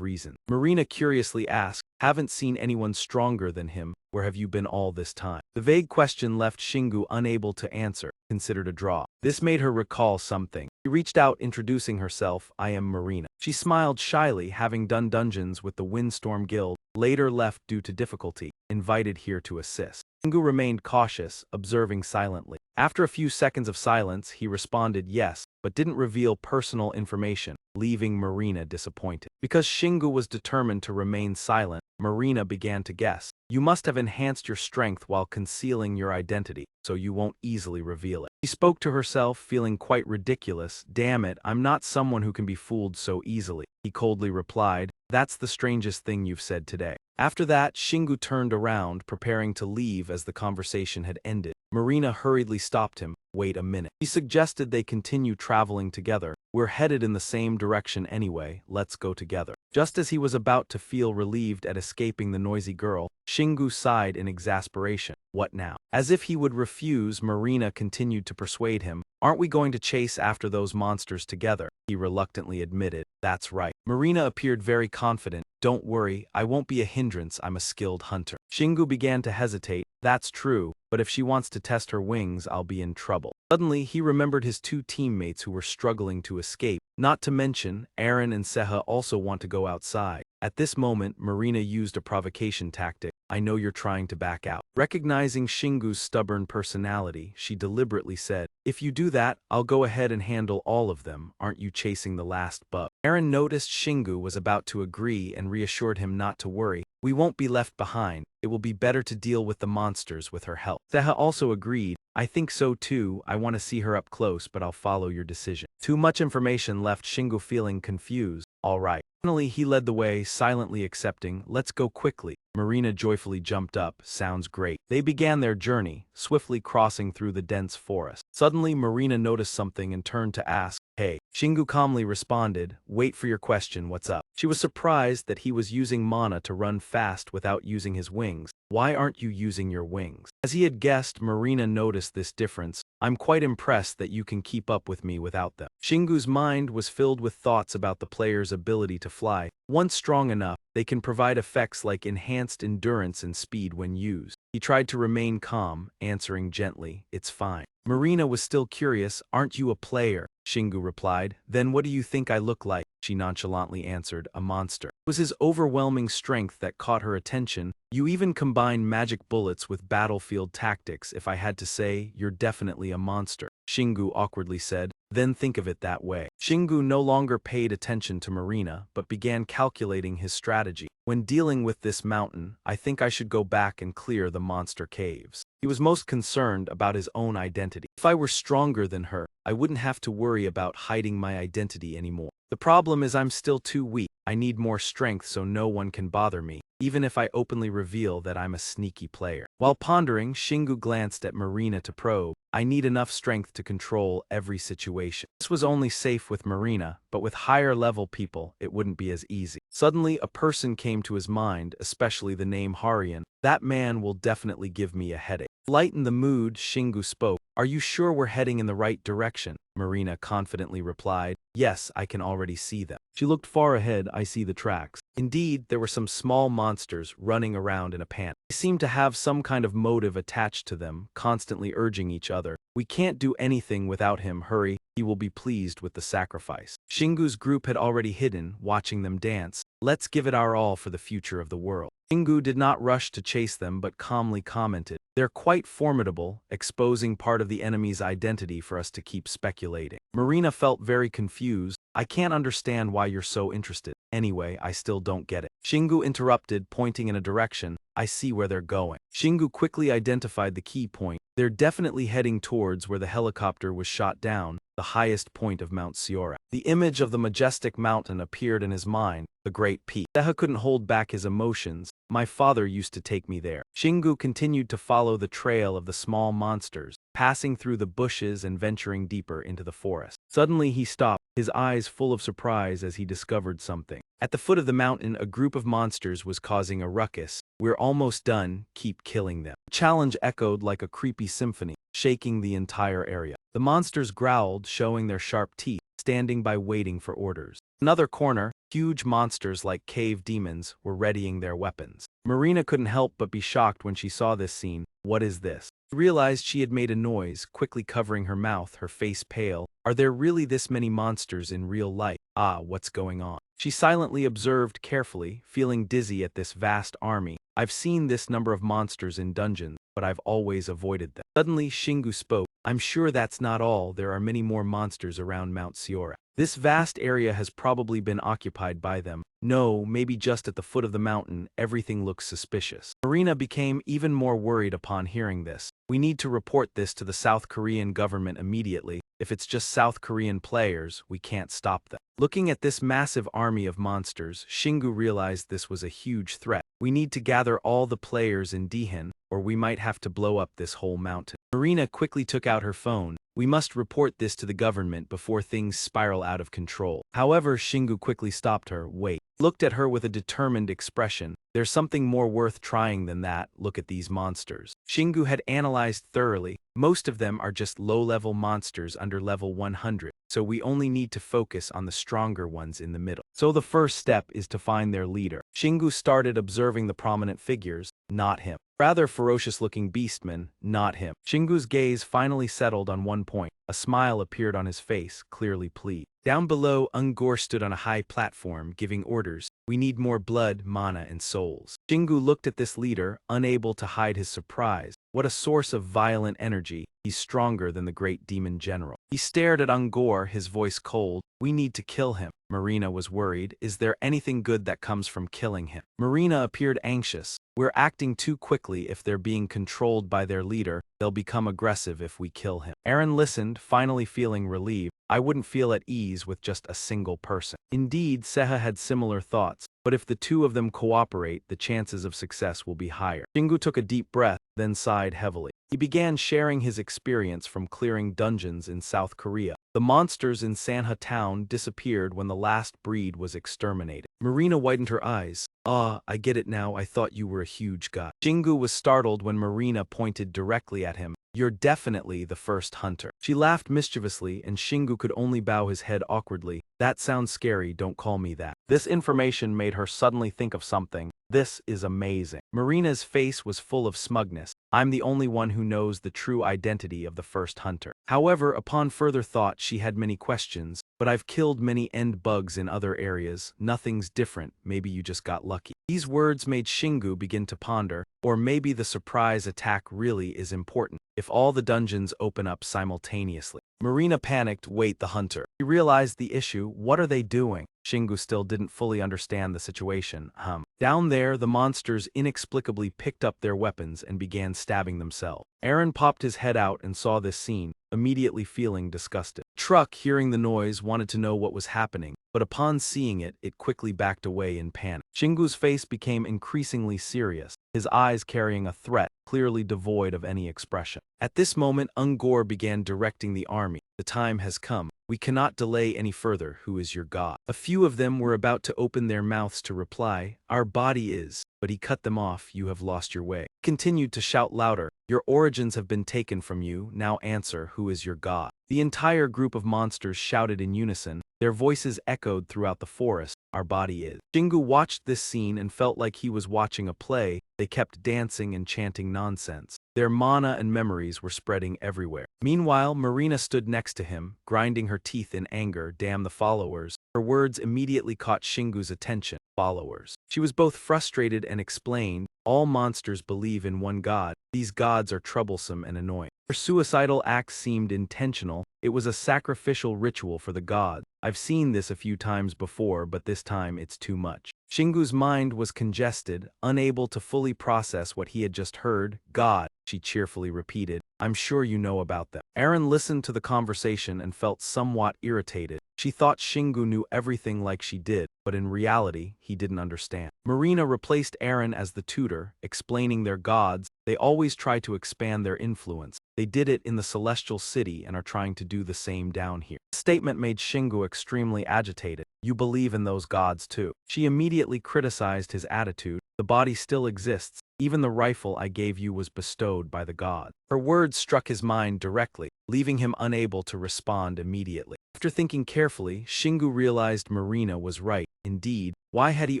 reason. Marina curiously asked, haven't seen anyone stronger than him. Where have you been all this time? The vague question left Shingu unable to answer, considered a draw. This made her recall something. She reached out, introducing herself, I am Marina. She smiled shyly, having done dungeons with the Windstorm Guild, later left due to difficulty, invited here to assist. Shingu remained cautious, observing silently. After a few seconds of silence, he responded yes, but didn't reveal personal information, leaving Marina disappointed. Because Shingu was determined to remain silent, Marina began to guess. You must have enhanced your strength while concealing your identity, so you won't easily reveal it. She spoke to herself, feeling quite ridiculous. Damn it, I'm not someone who can be fooled so easily. He coldly replied, that's the strangest thing you've said today. After that, Shingu turned around, preparing to leave as the conversation had ended. Marina hurriedly stopped him. Wait a minute. He suggested they continue traveling together. We're headed in the same direction anyway, let's go together. Just as he was about to feel relieved at escaping the noisy girl, Shingu sighed in exasperation. What now? As if he would refuse, Marina continued to persuade him. Aren't we going to chase after those monsters together? He reluctantly admitted. That's right. Marina appeared very confident. Don't worry, I won't be a hindrance, I'm a skilled hunter. Shingu began to hesitate. That's true, but if she wants to test her wings, I'll be in trouble. Suddenly, he remembered his two teammates who were struggling to escape. Not to mention, Aaron and Seha also want to go outside. At this moment, Marina used a provocation tactic. I know you're trying to back out. Recognizing Shingu's stubborn personality, she deliberately said, if you do that, I'll go ahead and handle all of them. Aren't you chasing the last bug? Aaron noticed Shingu was about to agree and reassured him not to worry. We won't be left behind. It will be better to deal with the monsters with her help. Seha also agreed. I think so too. I want to see her up close, but I'll follow your decision. Too much information left Shingu feeling confused. All right. Finally, he led the way, silently accepting, let's go quickly. Marina joyfully jumped up. Sounds great. They began their journey, swiftly crossing through the dense forest. Suddenly, Marina noticed something and turned to ask, hey. Shingu calmly responded, wait for your question, what's up? She was surprised that he was using mana to run fast without using his wings. Why aren't you using your wings? As he had guessed, Marina noticed this difference. I'm quite impressed that you can keep up with me without them. Shingu's mind was filled with thoughts about the player's ability to fly. Once strong enough, they can provide effects like enhanced endurance and speed when used. He tried to remain calm, answering gently, it's fine. Marina was still curious, aren't you a player? Shingu replied, then what do you think I look like? She nonchalantly answered, a monster. It was his overwhelming strength that caught her attention. You even combine magic bullets with battlefield tactics. If I had to say, you're definitely a monster. Shingu awkwardly said, then think of it that way. Shingu no longer paid attention to Marina, but began calculating his strategy. When dealing with this mountain, I think I should go back and clear the monster caves. He was most concerned about his own identity. If I were stronger than her, I wouldn't have to worry about hiding my identity anymore. The problem is I'm still too weak. I need more strength so no one can bother me, even if I openly reveal that I'm a sneaky player. While pondering, Shingu glanced at Marina to probe. I need enough strength to control every situation. This was only safe with Marina, but with higher level people, it wouldn't be as easy. Suddenly, a person came to his mind, especially the name Harian. That man will definitely give me a headache. To lighten the mood, Shingu spoke. Are you sure we're heading in the right direction? Marina confidently replied. Yes, I can already see them. She looked far ahead. I see the tracks. Indeed, there were some small monsters running around in a panic. They seemed to have some kind of motive attached to them, constantly urging each other. We can't do anything without him. Hurry, he will be pleased with the sacrifice. Shingu's group had already hidden, watching them dance. Let's give it our all for the future of the world. Shingu did not rush to chase them but calmly commented. They're quite formidable, exposing part of the enemy's identity for us to keep speculating. Marina felt very confused. I can't understand why you're so interested. Anyway, I still don't get it. Shingu interrupted, pointing in a direction. I see where they're going. Shingu quickly identified the key point. They're definitely heading towards where the helicopter was shot down, the highest point of Mount Siora. The image of the majestic mountain appeared in his mind, the great peak. Seha couldn't hold back his emotions. My father used to take me there. Shingu continued to follow the trail of the small monsters, passing through the bushes and venturing deeper into the forest. Suddenly he stopped, his eyes full of surprise as he discovered something. At the foot of the mountain, a group of monsters was causing a ruckus. We're almost done, keep killing them. The challenge echoed like a creepy symphony, shaking the entire area. The monsters growled, showing their sharp teeth, standing by waiting for orders. Another corner, huge monsters like cave demons were readying their weapons. Marina couldn't help but be shocked when she saw this scene. What is this? She realized she had made a noise, quickly covering her mouth, her face pale. Are there really this many monsters in real life? What's going on? She silently observed carefully, feeling dizzy at this vast army. I've seen this number of monsters in dungeons, but I've always avoided them. Suddenly, Shingu spoke. I'm sure that's not all. There are many more monsters around Mount Siora. This vast area has probably been occupied by them. No, maybe just at the foot of the mountain, everything looks suspicious. Marina became even more worried upon hearing this. We need to report this to the South Korean government immediately. If it's just South Korean players, we can't stop them. Looking at this massive army of monsters, Shingu realized this was a huge threat. We need to gather all the players in Daehan, or we might have to blow up this whole mountain. Marina quickly took out her phone. We must report this to the government before things spiral out of control. However, Shingu quickly stopped her. Wait. Looked at her with a determined expression. There's something more worth trying than that. Look at these monsters. Shingu had analyzed thoroughly. Most of them are just low-level monsters under level 100, so we only need to focus on the stronger ones in the middle. So the first step is to find their leader. Shingu started observing the prominent figures, not him. Rather ferocious-looking beastman, not him. Shingu's gaze finally settled on one point. A smile appeared on his face, clearly pleased. Down below, Ungor stood on a high platform, giving orders. We need more blood, mana, and souls. Shingu looked at this leader, unable to hide his surprise. What a source of violent energy. He's stronger than the great demon general. He stared at Ungor, his voice cold. We need to kill him. Marina was worried. Is there anything good that comes from killing him? Marina appeared anxious. We're acting too quickly. If they're being controlled by their leader, they'll become aggressive if we kill him. Aaron listened, finally feeling relieved. I wouldn't feel at ease with just a single person. Indeed, Seha had similar thoughts, but if the two of them cooperate, the chances of success will be higher. Shingu took a deep breath, then sighed heavily. He began sharing his experience from clearing dungeons in South Korea. The monsters in Sanha town disappeared when the last breed was exterminated. Marina widened her eyes. I get it now. I thought you were a huge god. Shingu was startled when Marina pointed directly at him. You're definitely the first hunter. She laughed mischievously, and Shingu could only bow his head awkwardly. That sounds scary, don't call me that. This information made her suddenly think of something. This is amazing. Marina's face was full of smugness. I'm the only one who knows the true identity of the first hunter. However, upon further thought, she had many questions. But I've killed many end bugs in other areas. Nothing's different. Maybe you just got lucky. These words made Shingu begin to ponder. Or maybe the surprise attack really is important. If all the dungeons open up simultaneously. Marina panicked. Wait, the hunter. She realized the issue. What are they doing? Shingu still didn't fully understand the situation. Down there, the monsters inexplicably picked up their weapons and began stabbing themselves. Aaron popped his head out and saw this scene, immediately feeling disgusted. Truck, hearing the noise, wanted to know what was happening, but upon seeing it, it quickly backed away in panic. Shingu's face became increasingly serious, his eyes carrying a threat, clearly devoid of any expression. At this moment, Ungor began directing the army. The time has come. We cannot delay any further. Who is your god? A few of them were about to open their mouths to reply, our body is, but he cut them off. You have lost your way. He continued to shout louder, your origins have been taken from you, now answer, who is your god? The entire group of monsters shouted in unison, their voices echoed throughout the forest, our body is. Shingu watched this scene and felt like he was watching a play. They kept dancing and chanting nonsense. Their mana and memories were spreading everywhere. Meanwhile, Marina stood next to him, grinding her teeth in anger. Damn the followers. Her words immediately caught Shingu's attention. Followers. She was both frustrated and explained, all monsters believe in one god. These gods are troublesome and annoying. Her suicidal act seemed intentional. It was a sacrificial ritual for the gods. I've seen this a few times before, but this time it's too much. Shingu's mind was congested, unable to fully process what he had just heard. God, she cheerfully repeated, I'm sure you know about them. Aaron listened to the conversation and felt somewhat irritated. She thought Shingu knew everything like she did, but in reality, he didn't understand. Marina replaced Aaron as the tutor, explaining their gods. They always try to expand their influence. They did it in the Celestial City and are trying to do the same down here. The statement made Shingu extremely agitated. You believe in those gods too. She immediately criticized his attitude. The body still exists. Even the rifle I gave you was bestowed by the god. Her words struck his mind directly, leaving him unable to respond immediately. After thinking carefully, Shingu realized Marina was right. Indeed, why had he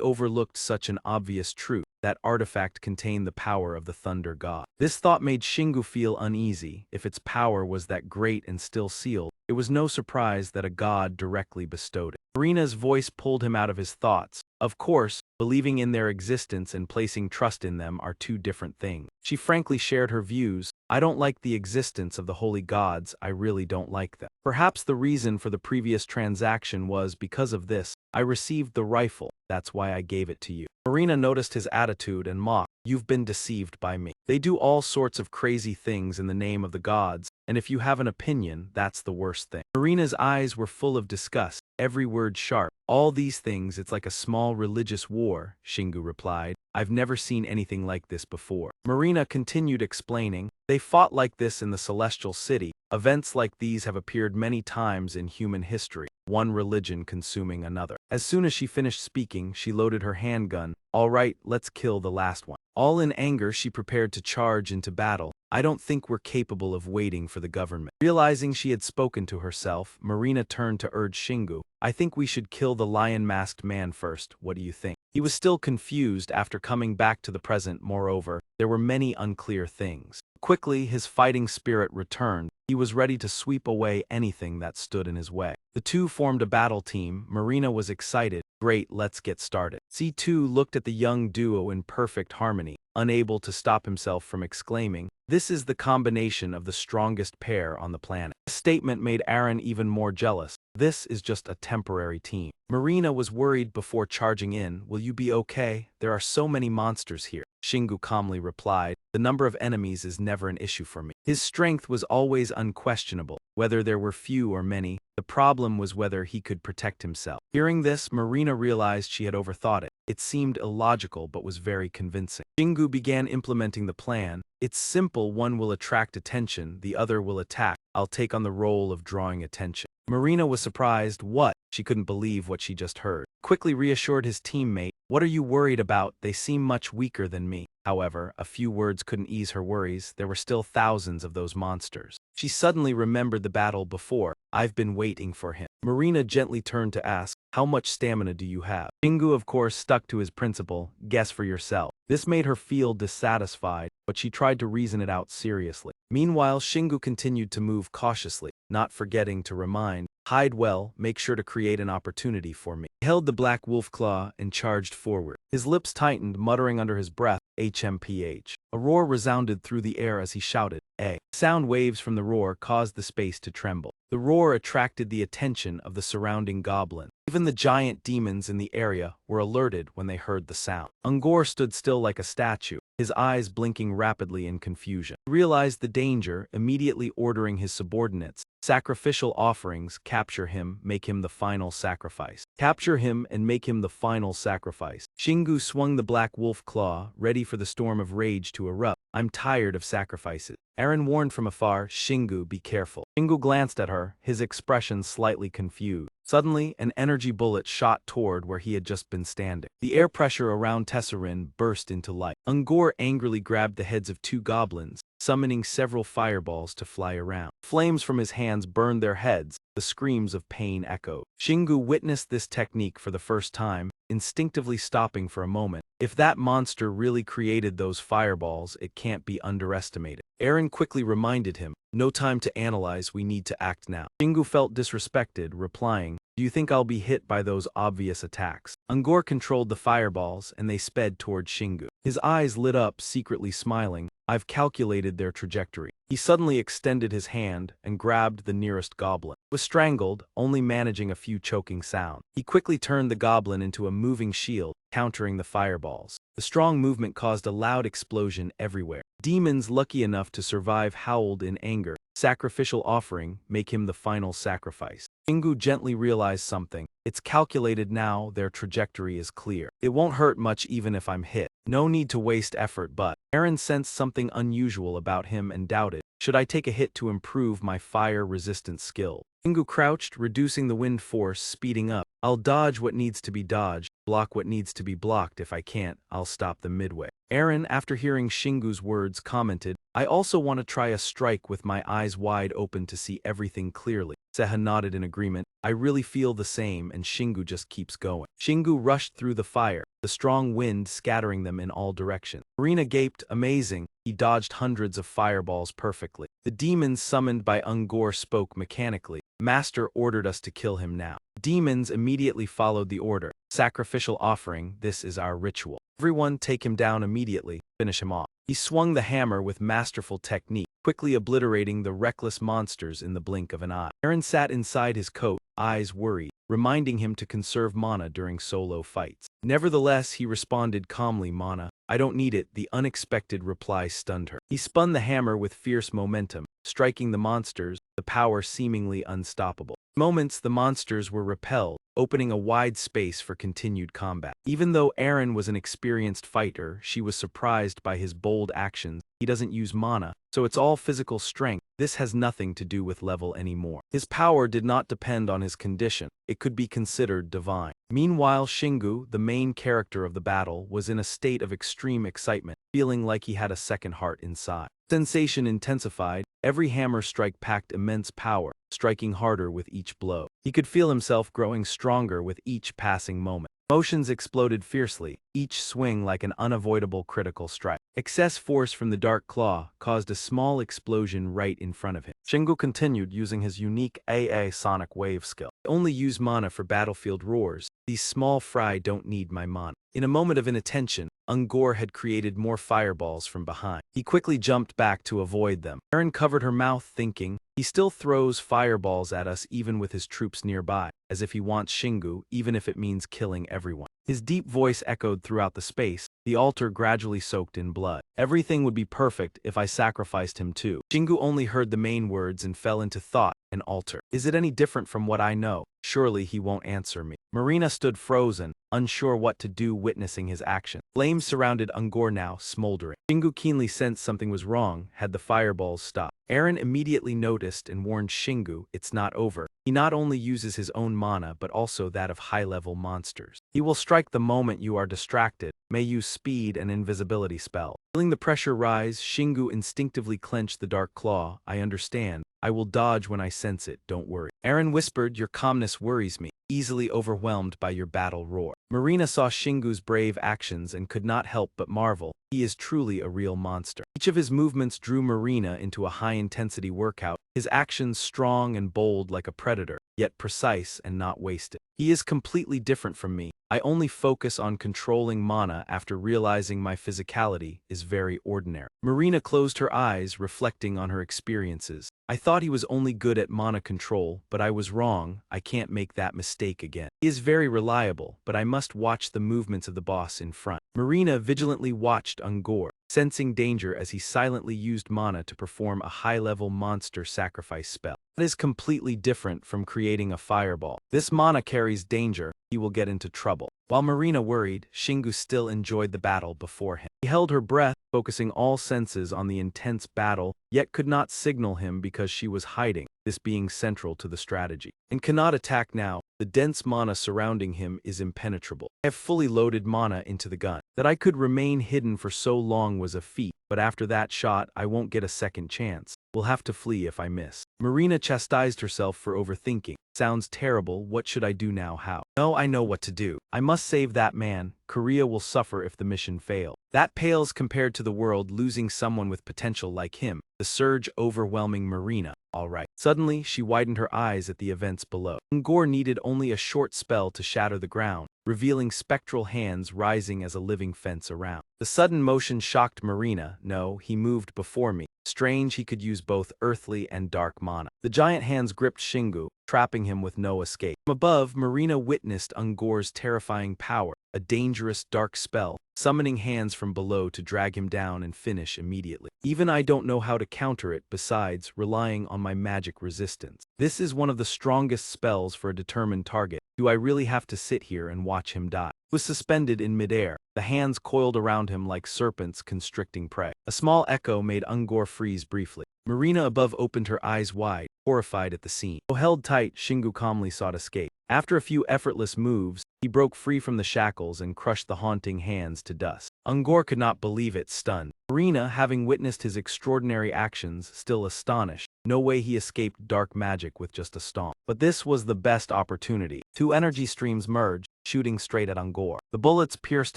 overlooked such an obvious truth? That artifact contained the power of the thunder god. This thought made Shingu feel uneasy. If its power was that great and still sealed, it was no surprise that a god directly bestowed it. Marina's voice pulled him out of his thoughts. Of course, believing in their existence and placing trust in them are two different things. She frankly shared her views. I don't like the existence of the holy gods, I really don't like them. Perhaps the reason for the previous transaction was because of this. I received the rifle, that's why I gave it to you. Marina noticed his attitude and mocked. You've been deceived by me. They do all sorts of crazy things in the name of the gods, and if you have an opinion, that's the worst thing. Marina's eyes were full of disgust, every word sharp. All these things, it's like a small religious war, Shingu replied. I've never seen anything like this before. Marina continued explaining, they fought like this in the Celestial City. Events like these have appeared many times in human history, one religion consuming another. As soon as she finished speaking, she loaded her handgun. All right, let's kill the last one. All in anger, she prepared to charge into battle. I don't think we're capable of waiting for the government. Realizing she had spoken to herself, Marina turned to urge Shingu. I think we should kill the lion-masked man first. What do you think? He was still confused after coming back to the present. Moreover, there were many unclear things. Quickly, his fighting spirit returned. He was ready to sweep away anything that stood in his way. The two formed a battle team. Marina was excited. Great, let's get started. C2 looked at the young duo in perfect harmony, unable to stop himself from exclaiming, this is the combination of the strongest pair on the planet. The statement made Aaron even more jealous. This is just a temporary team. Marina was worried before charging in. Will you be okay? There are so many monsters here. Shingu calmly replied, the number of enemies is never an issue for me. His strength was always unquestionable, whether there were few or many. The problem was whether he could protect himself. Hearing this, Marina realized she had overthought it. It seemed illogical but was very convincing. Shingu began implementing the plan. It's simple, one will attract attention, the other will attack. I'll take on the role of drawing attention. Marina was surprised. What? She couldn't believe what she just heard. Quickly reassured his teammate, what are you worried about? They seem much weaker than me. However, a few words couldn't ease her worries. There were still thousands of those monsters. She suddenly remembered the battle before. I've been waiting for him. Marina gently turned to ask, how much stamina do you have? Shingu, of course, stuck to his principle, guess for yourself. This made her feel dissatisfied, but she tried to reason it out seriously. Meanwhile, Shingu continued to move cautiously, not forgetting to remind, hide well, make sure to create an opportunity for me. He held the black wolf claw and charged forward. His lips tightened, muttering under his breath, HMPH. A roar resounded through the air as he shouted, "A." Sound waves from the roar caused the space to tremble. The roar attracted the attention of the surrounding goblins. Even the giant demons in the area were alerted when they heard the sound. Ungor stood still like a statue, his eyes blinking rapidly in confusion. He realized the danger, immediately ordering his subordinates, "Sacrificial offerings, capture him, make him the final sacrifice. Capture him and make him the final sacrifice." Shingu swung the black wolf claw, ready for the storm of rage to erupt. "I'm tired of sacrifices." Eren warned from afar, "Shingu, be careful." Shingu glanced at her, his expression slightly confused. Suddenly, an energy bullet shot toward where he had just been standing. The air pressure around Tesserin burst into life. Ungor angrily grabbed the heads of two goblins, summoning several fireballs to fly around. Flames from his hands burned their heads, the screams of pain echoed. Shingu witnessed this technique for the first time, instinctively stopping for a moment. If that monster really created those fireballs, it can't be underestimated. Eren quickly reminded him, "No time to analyze, we need to act now." Shingu felt disrespected, replying, "Do you think I'll be hit by those obvious attacks?" Ungor controlled the fireballs, and they sped toward Shingu. His eyes lit up, secretly smiling. "I've calculated their trajectory." He suddenly extended his hand and grabbed the nearest goblin. It was strangled, only managing a few choking sounds. He quickly turned the goblin into a moving shield, countering the fireballs. The strong movement caused a loud explosion everywhere. Demons lucky enough to survive howled in anger. "Sacrificial offering, make him the final sacrifice." Shingu gently realized something. "It's calculated now, their trajectory is clear. It won't hurt much even if I'm hit. No need to waste effort." But Eren sensed something unusual about him and doubted, "Should I take a hit to improve my fire-resistant skill?" Shingu crouched, reducing the wind force, speeding up. "I'll dodge what needs to be dodged, block what needs to be blocked. If I can't, I'll stop them midway." Eren, after hearing Shingu's words, commented, "I also want to try a strike with my eyes wide open to see everything clearly." Seha nodded in agreement. "I really feel the same," and Shingu just keeps going. Shingu rushed through the fire, the strong wind scattering them in all directions. Marina gaped, amazing. He dodged hundreds of fireballs perfectly. The demons summoned by Ungor spoke mechanically. "Master ordered us to kill him now." Demons immediately followed the order. "Sacrificial offering, this is our ritual. Everyone take him down immediately, finish him off." He swung the hammer with masterful technique, quickly obliterating the reckless monsters in the blink of an eye. Eren sat inside his coat, eyes worried, reminding him to conserve mana during solo fights. Nevertheless, he responded calmly, "Mana, I don't need it." The unexpected reply stunned her. He spun the hammer with fierce momentum, striking the monsters, the power seemingly unstoppable. In moments, the monsters were repelled, opening a wide space for continued combat. Even though Eren was an experienced fighter, she was surprised by his bold actions. He doesn't use mana, so it's all physical strength. This has nothing to do with level anymore. His power did not depend on his condition. It could be considered divine. Meanwhile, Shingu, the main character of the battle, was in a state of extreme excitement, feeling like he had a second heart inside. Sensation intensified, every hammer strike packed immense power, striking harder with each blow. He could feel himself growing stronger with each passing moment. Emotions exploded fiercely, each swing like an unavoidable critical strike. Excess force from the dark claw caused a small explosion right in front of him. Shingu continued using his unique AA sonic wave skill. "I only use mana for battlefield roars. These small fry don't need my mana." In a moment of inattention, Ungor had created more fireballs from behind. He quickly jumped back to avoid them. Eren covered her mouth, thinking, "He still throws fireballs at us even with his troops nearby, as if he wants Shingu, even if it means killing everyone." His deep voice echoed throughout the space, the altar gradually soaked in blood. "Everything would be perfect if I sacrificed him too." Shingu only heard the main words and fell into thought. "An altar. Is it any different from what I know? Surely he won't answer me." Marina stood frozen, unsure what to do witnessing his action. Flames surrounded Ungor now, smoldering. Shingu keenly sensed something was wrong, had the fireballs stopped. Eren immediately noticed and warned Shingu, "It's not over. He not only uses his own mana but also that of high-level monsters. He will strike the moment you are distracted, may use speed and invisibility spell." Feeling the pressure rise, Shingu instinctively clenched the dark claw. "I understand. I will dodge when I sense it, don't worry." Eren whispered, "Your calmness worries me, easily overwhelmed by your battle roar." Marina saw Shingu's brave actions and could not help but marvel. He is truly a real monster. Each of his movements drew Marina into a high-intensity workout, his actions strong and bold like a predator, yet precise and not wasted. "He is completely different from me. I only focus on controlling mana after realizing my physicality is very ordinary. Marina closed her eyes, reflecting on her experiences. I thought he was only good at mana control, but I was wrong. I can't make that mistake again. He is very reliable, but I must watch the movements of the boss in front. Marina vigilantly watched Ungor, sensing danger as he silently used mana to perform a high-level monster sacrifice spell. That is completely different from creating a fireball. This mana carries danger. He will get into trouble. While Marina worried, Shingu still enjoyed the battle before him. He held her breath, focusing all senses on the intense battle, yet could not signal him because she was hiding, this being central to the strategy. And cannot attack now. The dense mana surrounding him is impenetrable. I have fully loaded mana into the gun. That I could remain hidden for so long was a feat, but after that shot, I won't get a second chance. We'll have to flee if I miss. Marina chastised herself for overthinking. Sounds terrible. What should I do now? How? No, I know what to do. I must save that man. Korea will suffer if the mission fails. That pales compared to the world losing someone with potential like him. The surge overwhelming Marina. All right. Suddenly, she widened her eyes at the events below. Ungor needed only a short spell to shatter the ground, revealing spectral hands rising as a living fence around. The sudden motion shocked Marina. No, he moved before me. Strange, he could use both earthly and dark mana. The giant hands gripped Shingu, trapping him with no escape. From above, Marina witnessed Ungor's terrifying power, a dangerous dark spell, summoning hands from below to drag him down and finish immediately. Even I don't know how to counter it, besides relying on my magic resistance. This is one of the strongest spells for a determined target. Do I really have to sit here and watch him die? He was suspended in midair, the hands coiled around him like serpents constricting prey. A small echo made Ungor freeze briefly. Marina above opened her eyes wide, horrified at the scene. Though held tight, Shingu calmly sought escape. After a few effortless moves, he broke free from the shackles and crushed the haunting hands to dust. Ungor could not believe it, stunned. Marina, having witnessed his extraordinary actions, still astonished. No way he escaped dark magic with just a stomp. But this was the best opportunity. Two energy streams merged, shooting straight at Ungor. The bullets pierced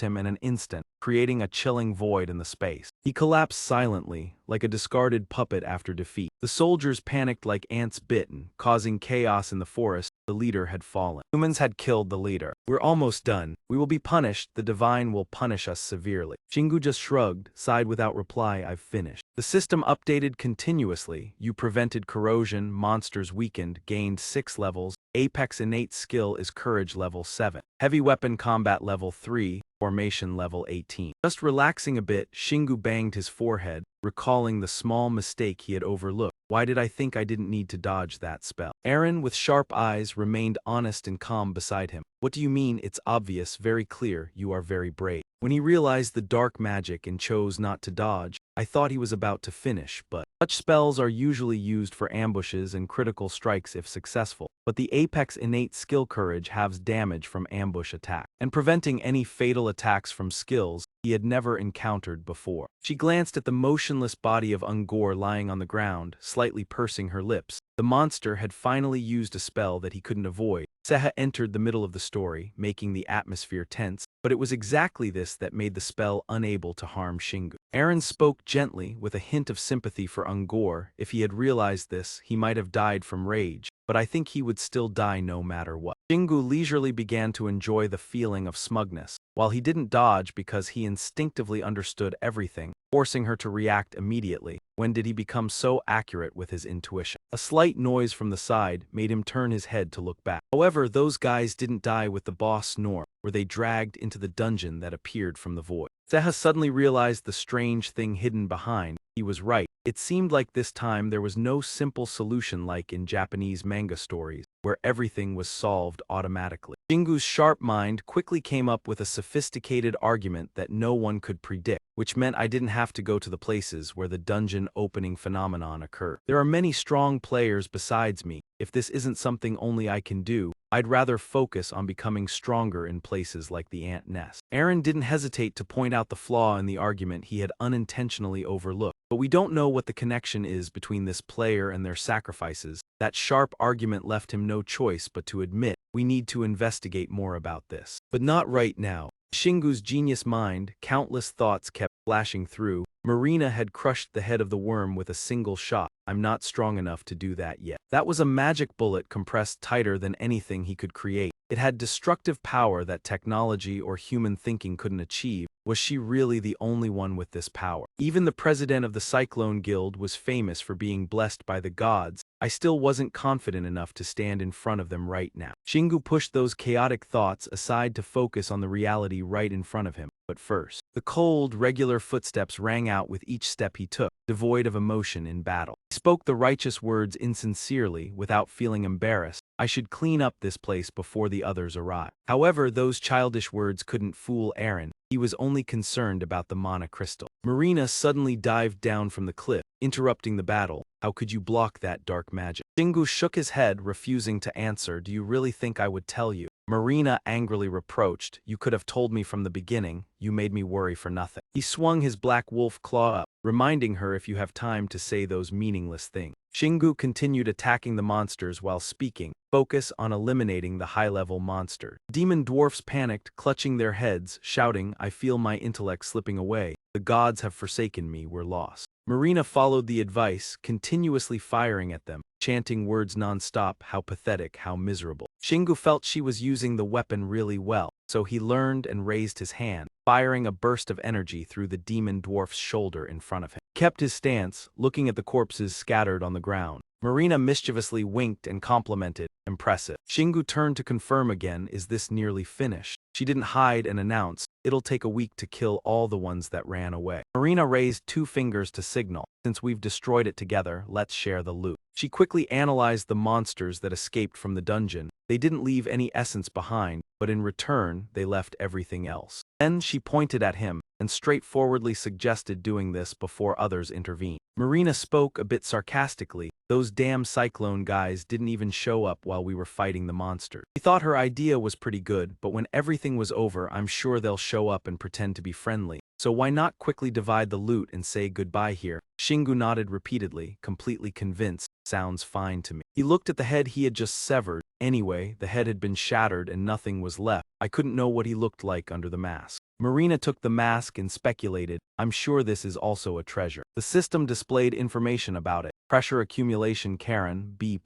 him in an instant, creating a chilling void in the space. He collapsed silently, like a discarded puppet after defeat. The soldiers panicked like ants bitten, causing chaos in the forest. The leader had fallen. Humans had killed the leader. We're almost done. We will be punished. The divine will punish us severely. Shingu just shrugged, sighed without reply. I've finished. The system updated continuously. You prevented corrosion, monsters weakened, gained 6 levels. Apex innate skill is courage level 7. Heavy weapon combat level 3. Formation level 18. Just relaxing a bit, Shingu banged his forehead, recalling the small mistake he had overlooked. Why did I think I didn't need to dodge that spell? Aaron, with sharp eyes, remained honest and calm beside him. What do you mean? It's obvious, very clear, you are very brave. When he realized the dark magic and chose not to dodge, I thought he was about to finish, but such spells are usually used for ambushes and critical strikes if successful. But the Apex innate skill courage halves damage from ambush attack, and preventing any fatal attacks from skills he had never encountered before. She glanced at the motionless body of Ungor lying on the ground, slightly pursing her lips. The monster had finally used a spell that he couldn't avoid. Seha entered the middle of the story, making the atmosphere tense, but it was exactly this that made the spell unable to harm Shingu. Aaron spoke gently, with a hint of sympathy for Ungor. If he had realized this, he might have died from rage, but I think he would still die no matter what. Shingu leisurely began to enjoy the feeling of smugness. While he didn't dodge because he instinctively understood everything, forcing her to react immediately. When did he become so accurate with his intuition? A slight noise from the side made him turn his head to look back. However, those guys didn't die with the boss nor were they dragged into the dungeon that appeared from the void. Seha suddenly realized the strange thing hidden behind. He was right. It seemed like this time there was no simple solution like in Japanese manga stories, where everything was solved automatically. Shingu's sharp mind quickly came up with a sophisticated argument that no one could predict, which meant I didn't have to go to the places where the dungeon opening phenomenon occurred. There are many strong players besides me. If this isn't something only I can do, I'd rather focus on becoming stronger in places like the ant nest. Aaron didn't hesitate to point out the flaw in the argument he had unintentionally overlooked. But we don't know what the connection is between this player and their sacrifices. That sharp argument left him no choice but to admit, we need to investigate more about this. But not right now. Shingu's genius mind, countless thoughts kept flashing through. Marina had crushed the head of the worm with a single shot. I'm not strong enough to do that yet. That was a magic bullet compressed tighter than anything he could create. It had destructive power that technology or human thinking couldn't achieve. Was she really the only one with this power? Even the president of the Cyclone Guild was famous for being blessed by the gods. I still wasn't confident enough to stand in front of them right now. Shingu pushed those chaotic thoughts aside to focus on the reality right in front of him. But first, the cold, regular footsteps rang out with each step he took, devoid of emotion in battle. He spoke the righteous words insincerely, without feeling embarrassed. I should clean up this place before the others arrive. However, those childish words couldn't fool Aaron. He was only concerned about the mana crystal. Marina suddenly dived down from the cliff, interrupting the battle. How could you block that dark magic? Shingu shook his head, refusing to answer. Do you really think I would tell you? Marina angrily reproached. You could have told me from the beginning. You made me worry for nothing. He swung his black wolf claw up, reminding her if you have time to say those meaningless things. Shingu continued attacking the monsters while speaking. Focus on eliminating the high-level monster. Demon dwarfs panicked, clutching their heads, shouting, I feel my intellect slipping away. The gods have forsaken me, we're lost. Marina followed the advice, continuously firing at them, chanting words non-stop, how pathetic, how miserable. Shingu felt she was using the weapon really well, so he learned and raised his hand, firing a burst of energy through the demon dwarf's shoulder in front of him. Kept his stance, looking at the corpses scattered on the ground. Marina mischievously winked and complimented, impressive. Shingu turned to confirm again, is this nearly finished? She didn't hide and announce, it'll take a week to kill all the ones that ran away. Marina raised 2 fingers to signal, since we've destroyed it together, let's share the loot. She quickly analyzed the monsters that escaped from the dungeon. They didn't leave any essence behind, but in return, they left everything else. Then she pointed at him, and straightforwardly suggested doing this before others intervened. Marina spoke a bit sarcastically, those damn cyclone guys didn't even show up while we were fighting the monster. She thought her idea was pretty good, but when everything was over, I'm sure they'll show up and pretend to be friendly. So why not quickly divide the loot and say goodbye here? Shingu nodded repeatedly, completely convinced. Sounds fine to me. He looked at the head he had just severed. Anyway, the head had been shattered and nothing was left. I couldn't know what he looked like under the mask. Marina took the mask and speculated, I'm sure this is also a treasure. The system displayed information about it. Pressure accumulation Karen, B++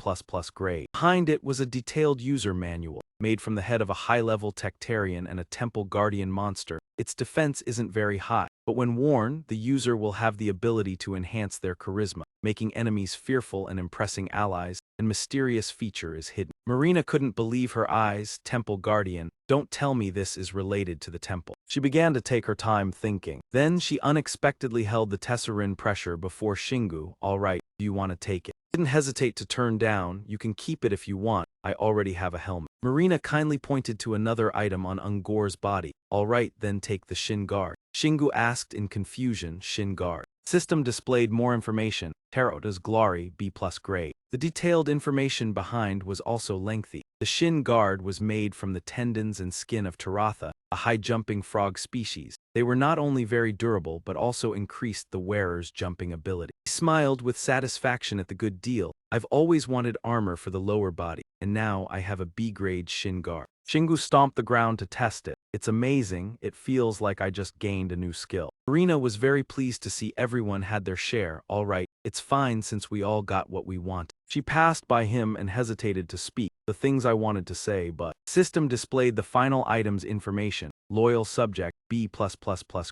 grade. Behind it was a detailed user manual, made from the head of a high-level Tectarian and a temple guardian monster. Its defense isn't very high, but when worn, the user will have the ability to enhance their charisma, making enemies fearful and impressing allies, and mysterious feature is hidden. Marina couldn't believe her eyes. Temple Guardian, don't tell me this is related to the temple. She began to take her time thinking. Then she unexpectedly held the Tesserin pressure before Shingu. All right, do you want to take it? Didn't hesitate to turn down. You can keep it if you want. I already have a helmet. Marina kindly pointed to another item on Ungor's body. All right, then take the Shin Guard. Shingu asked in confusion, Shin Guard. System displayed more information. Tarota's Glory, B+ grade. The detailed information behind was also lengthy. The Shin Guard was made from the tendons and skin of Taratha, a high-jumping frog species. They were not only very durable but also increased the wearer's jumping ability. He smiled with satisfaction at the good deal. I've always wanted armor for the lower body, and now I have a B-grade Shin Guard. Shingu stomped the ground to test it. It's amazing, it feels like I just gained a new skill. Marina was very pleased to see everyone had their share. All right, it's fine since we all got what we want. She passed by him and hesitated to speak, the things I wanted to say, but system displayed the final item's information. Loyal subject, B++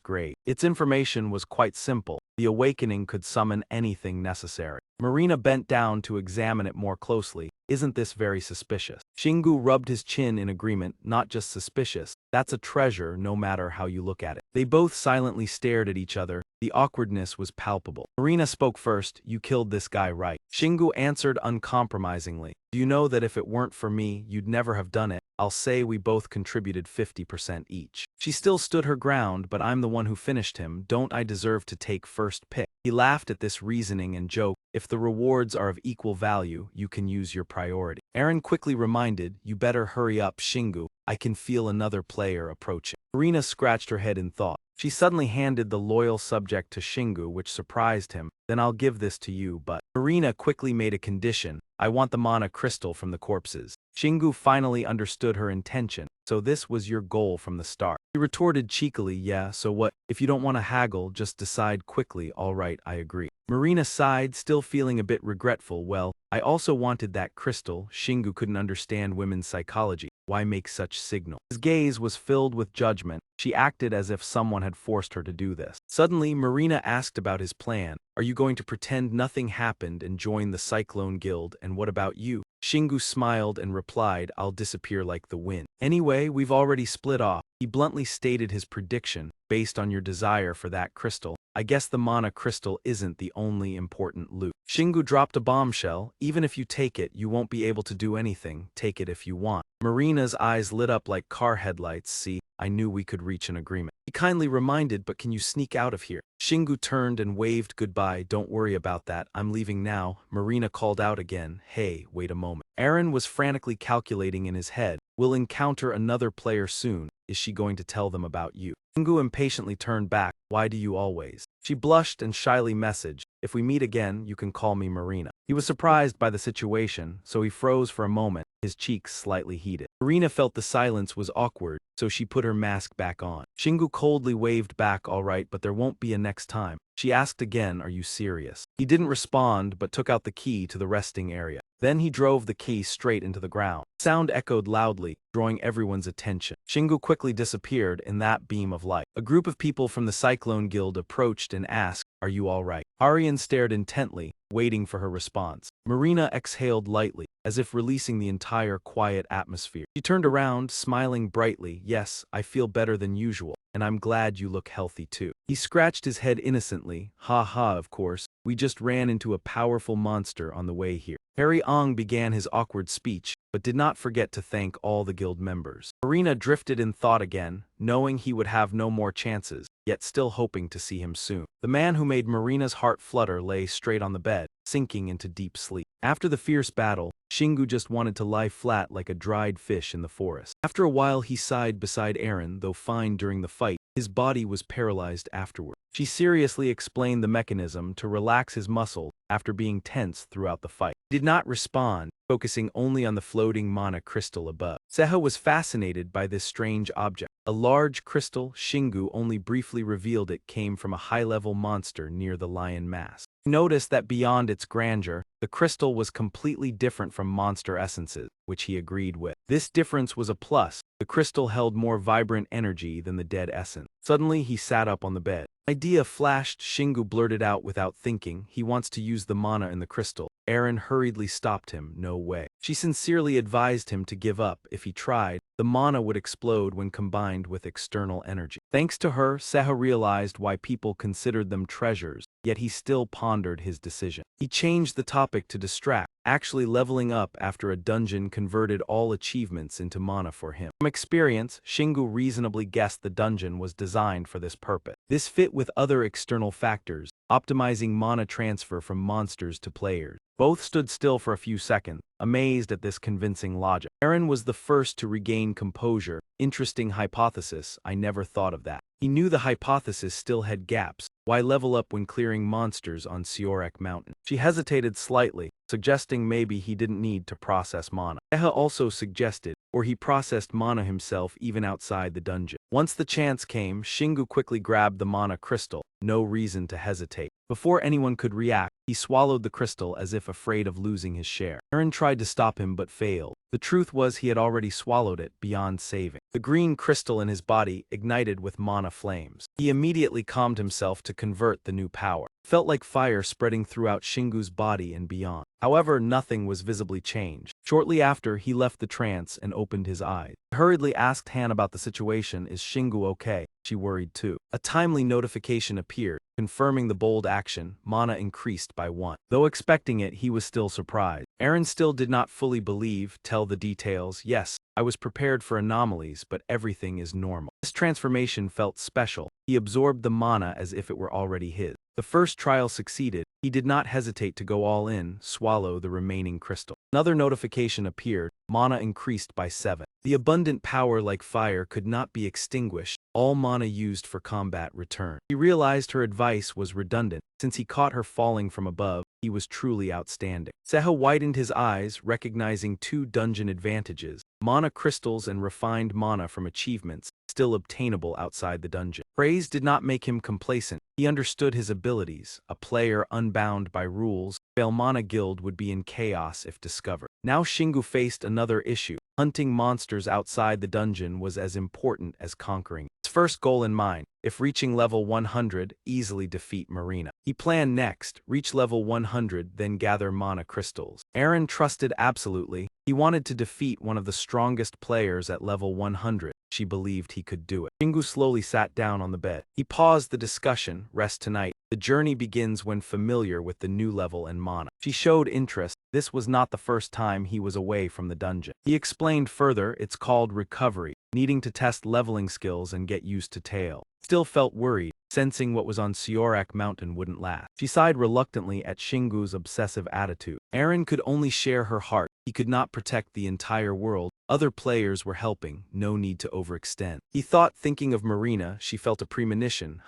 grade. Its information was quite simple. The awakening could summon anything necessary. Marina bent down to examine it more closely. Isn't this very suspicious? Shingu rubbed his chin in agreement, not just suspicious. That's a treasure no matter how you look at it. They both silently stared at each other. The awkwardness was palpable. Marina spoke first, you killed this guy, right? Shingu answered uncompromisingly. Do you know that if it weren't for me, you'd never have done it? I'll say we both contributed 50% each. She still stood her ground, but I'm the one who finished him. Don't I deserve to take first pick? He laughed at this reasoning and joked, if the rewards are of equal value, you can use your priority. Aaron quickly reminded, you better hurry up, Shingu. I can feel another player approaching. Marina scratched her head in thought. She suddenly handed the loyal subject to Shingu, which surprised him. Then I'll give this to you, but Marina quickly made a condition. I want the mana crystal from the corpses. Shingu finally understood her intention. So this was your goal from the start. He retorted cheekily, yeah, so what? If you don't want to haggle, just decide quickly. All right, I agree. Marina sighed, still feeling a bit regretful. Well, I also wanted that crystal. Shingu couldn't understand women's psychology. Why make such signal? His gaze was filled with judgment. She acted as if someone had forced her to do this. Suddenly, Marina asked about his plan. Are you going to pretend nothing happened and join the Cyclone Guild, and what about you? Shingu smiled and replied, I'll disappear like the wind. Anyway, we've already split off. He bluntly stated his prediction, based on your desire for that crystal. I guess the mana crystal isn't the only important loot. Shingu dropped a bombshell. Even if you take it, you won't be able to do anything. Take it if you want. Marina's eyes lit up like car headlights. See, I knew we could reach an agreement. He kindly reminded, but can you sneak out of here? Shingu turned and waved goodbye. Don't worry about that. I'm leaving now. Marina called out again. Hey, wait a moment. Aaron was frantically calculating in his head. We'll encounter another player soon. Is she going to tell them about you? Shingu impatiently turned back. Why do you always? She blushed and shyly messaged, if we meet again, you can call me Marina. He was surprised by the situation, so he froze for a moment, his cheeks slightly heated. Marina felt the silence was awkward, so she put her mask back on. Shingu coldly waved back, all right, but there won't be a next time. She asked again, are you serious? He didn't respond, but took out the key to the resting area. Then he drove the key straight into the ground. Sound echoed loudly, drawing everyone's attention. Shingu quickly disappeared in that beam of light. A group of people from the Cyclone Guild approached and asked, are you all right? Aryan stared intently, waiting for her response. Marina exhaled lightly, as if releasing the entire quiet atmosphere. She turned around, smiling brightly. Yes, I feel better than usual, and I'm glad you look healthy too. He scratched his head innocently. Ha ha, of course. We just ran into a powerful monster on the way here. Harry Ong began his awkward speech, but did not forget to thank all the guild members. Marina drifted in thought again, knowing he would have no more chances, yet still hoping to see him soon. The man who made Marina's heart flutter lay straight on the bed, sinking into deep sleep. After the fierce battle, Shingu just wanted to lie flat like a dried fish in the forest. After a while he sighed beside Aaron, though fine during the fight, his body was paralyzed afterward. She seriously explained the mechanism to relax his muscle after being tense throughout the fight. He did not respond, focusing only on the floating mana crystal above. Seha was fascinated by this strange object. A large crystal, Shingu only briefly revealed it came from a high-level monster near the lion mask. He noticed that beyond its grandeur, the crystal was completely different from monster essences, which he agreed with. This difference was a plus. The crystal held more vibrant energy than the dead essence. Suddenly he sat up on the bed. Idea flashed. Shingu blurted out without thinking, he wants to use the mana in the crystal. Aaron hurriedly stopped him. No way. She sincerely advised him to give up. If he tried, the mana would explode when combined with external energy. Thanks to her, Seha realized why people considered them treasures, yet he still pondered his decision. He changed the topic to distract, actually leveling up after a dungeon converted all achievements into mana for him. From experience, Shingu reasonably guessed the dungeon was designed for this purpose. This fit with other external factors, optimizing mana transfer from monsters to players. Both stood still for a few seconds, amazed at this convincing logic. Aaron was the first to regain composure. Interesting hypothesis, I never thought of that. He knew the hypothesis still had gaps. Why level up when clearing monsters on Seorek Mountain? She hesitated slightly, suggesting maybe he didn't need to process mana. Eha also suggested, or he processed mana himself even outside the dungeon. Once the chance came, Shingu quickly grabbed the mana crystal. No reason to hesitate. Before anyone could react, he swallowed the crystal as if afraid of losing his share. Aaron tried to stop him but failed. The truth was he had already swallowed it beyond saving. The green crystal in his body ignited with mana flames. He immediately calmed himself to convert the new power. It felt like fire spreading throughout Shingu's body and beyond. However, nothing was visibly changed. Shortly after, he left the trance and opened his eyes. He hurriedly asked Han about the situation. Is Shingu okay? She worried too. A timely notification appeared, confirming the bold action. Mana increased by 1. Though expecting it, he was still surprised. Aaron still did not fully believe. Tell the details. Yes, I was prepared for anomalies, but everything is normal. This transformation felt special. He absorbed the mana as if it were already his. The first trial succeeded. He did not hesitate to go all in, swallow the remaining crystal. Another notification appeared. Mana increased by 7. The abundant power like fire could not be extinguished. All mana used for combat returned. He realized her advice was redundant. Since he caught her falling from above, he was truly outstanding. Seha widened his eyes, recognizing 2 dungeon advantages. mana crystals and refined mana from achievements, still obtainable outside the dungeon. Praise did not make him complacent. He understood his abilities. A player unbound by rules, Mana Guild would be in chaos if discovered. Now Shingu faced another issue. Hunting monsters outside the dungeon was as important as conquering. His first goal in mind, if reaching level 100, easily defeat Marina. He planned next, reach level 100, then gather mana crystals. Aaron trusted absolutely. He wanted to defeat one of the strongest players at level 100. She believed he could do it. Shingu slowly sat down on the bed. He paused the discussion. Rest tonight. The journey begins when familiar with the new level and mana. She showed interest. This was not the first time he was away from the dungeon. He explained further, it's called recovery, needing to test leveling skills and get used to tail. Still felt worried, sensing what was on Siorak Mountain wouldn't last. She sighed reluctantly at Shingu's obsessive attitude. Aaron could only share her heart. He could not protect the entire world. Other players were helping, no need to overextend. He thought, thinking of Marina, she felt a premonition.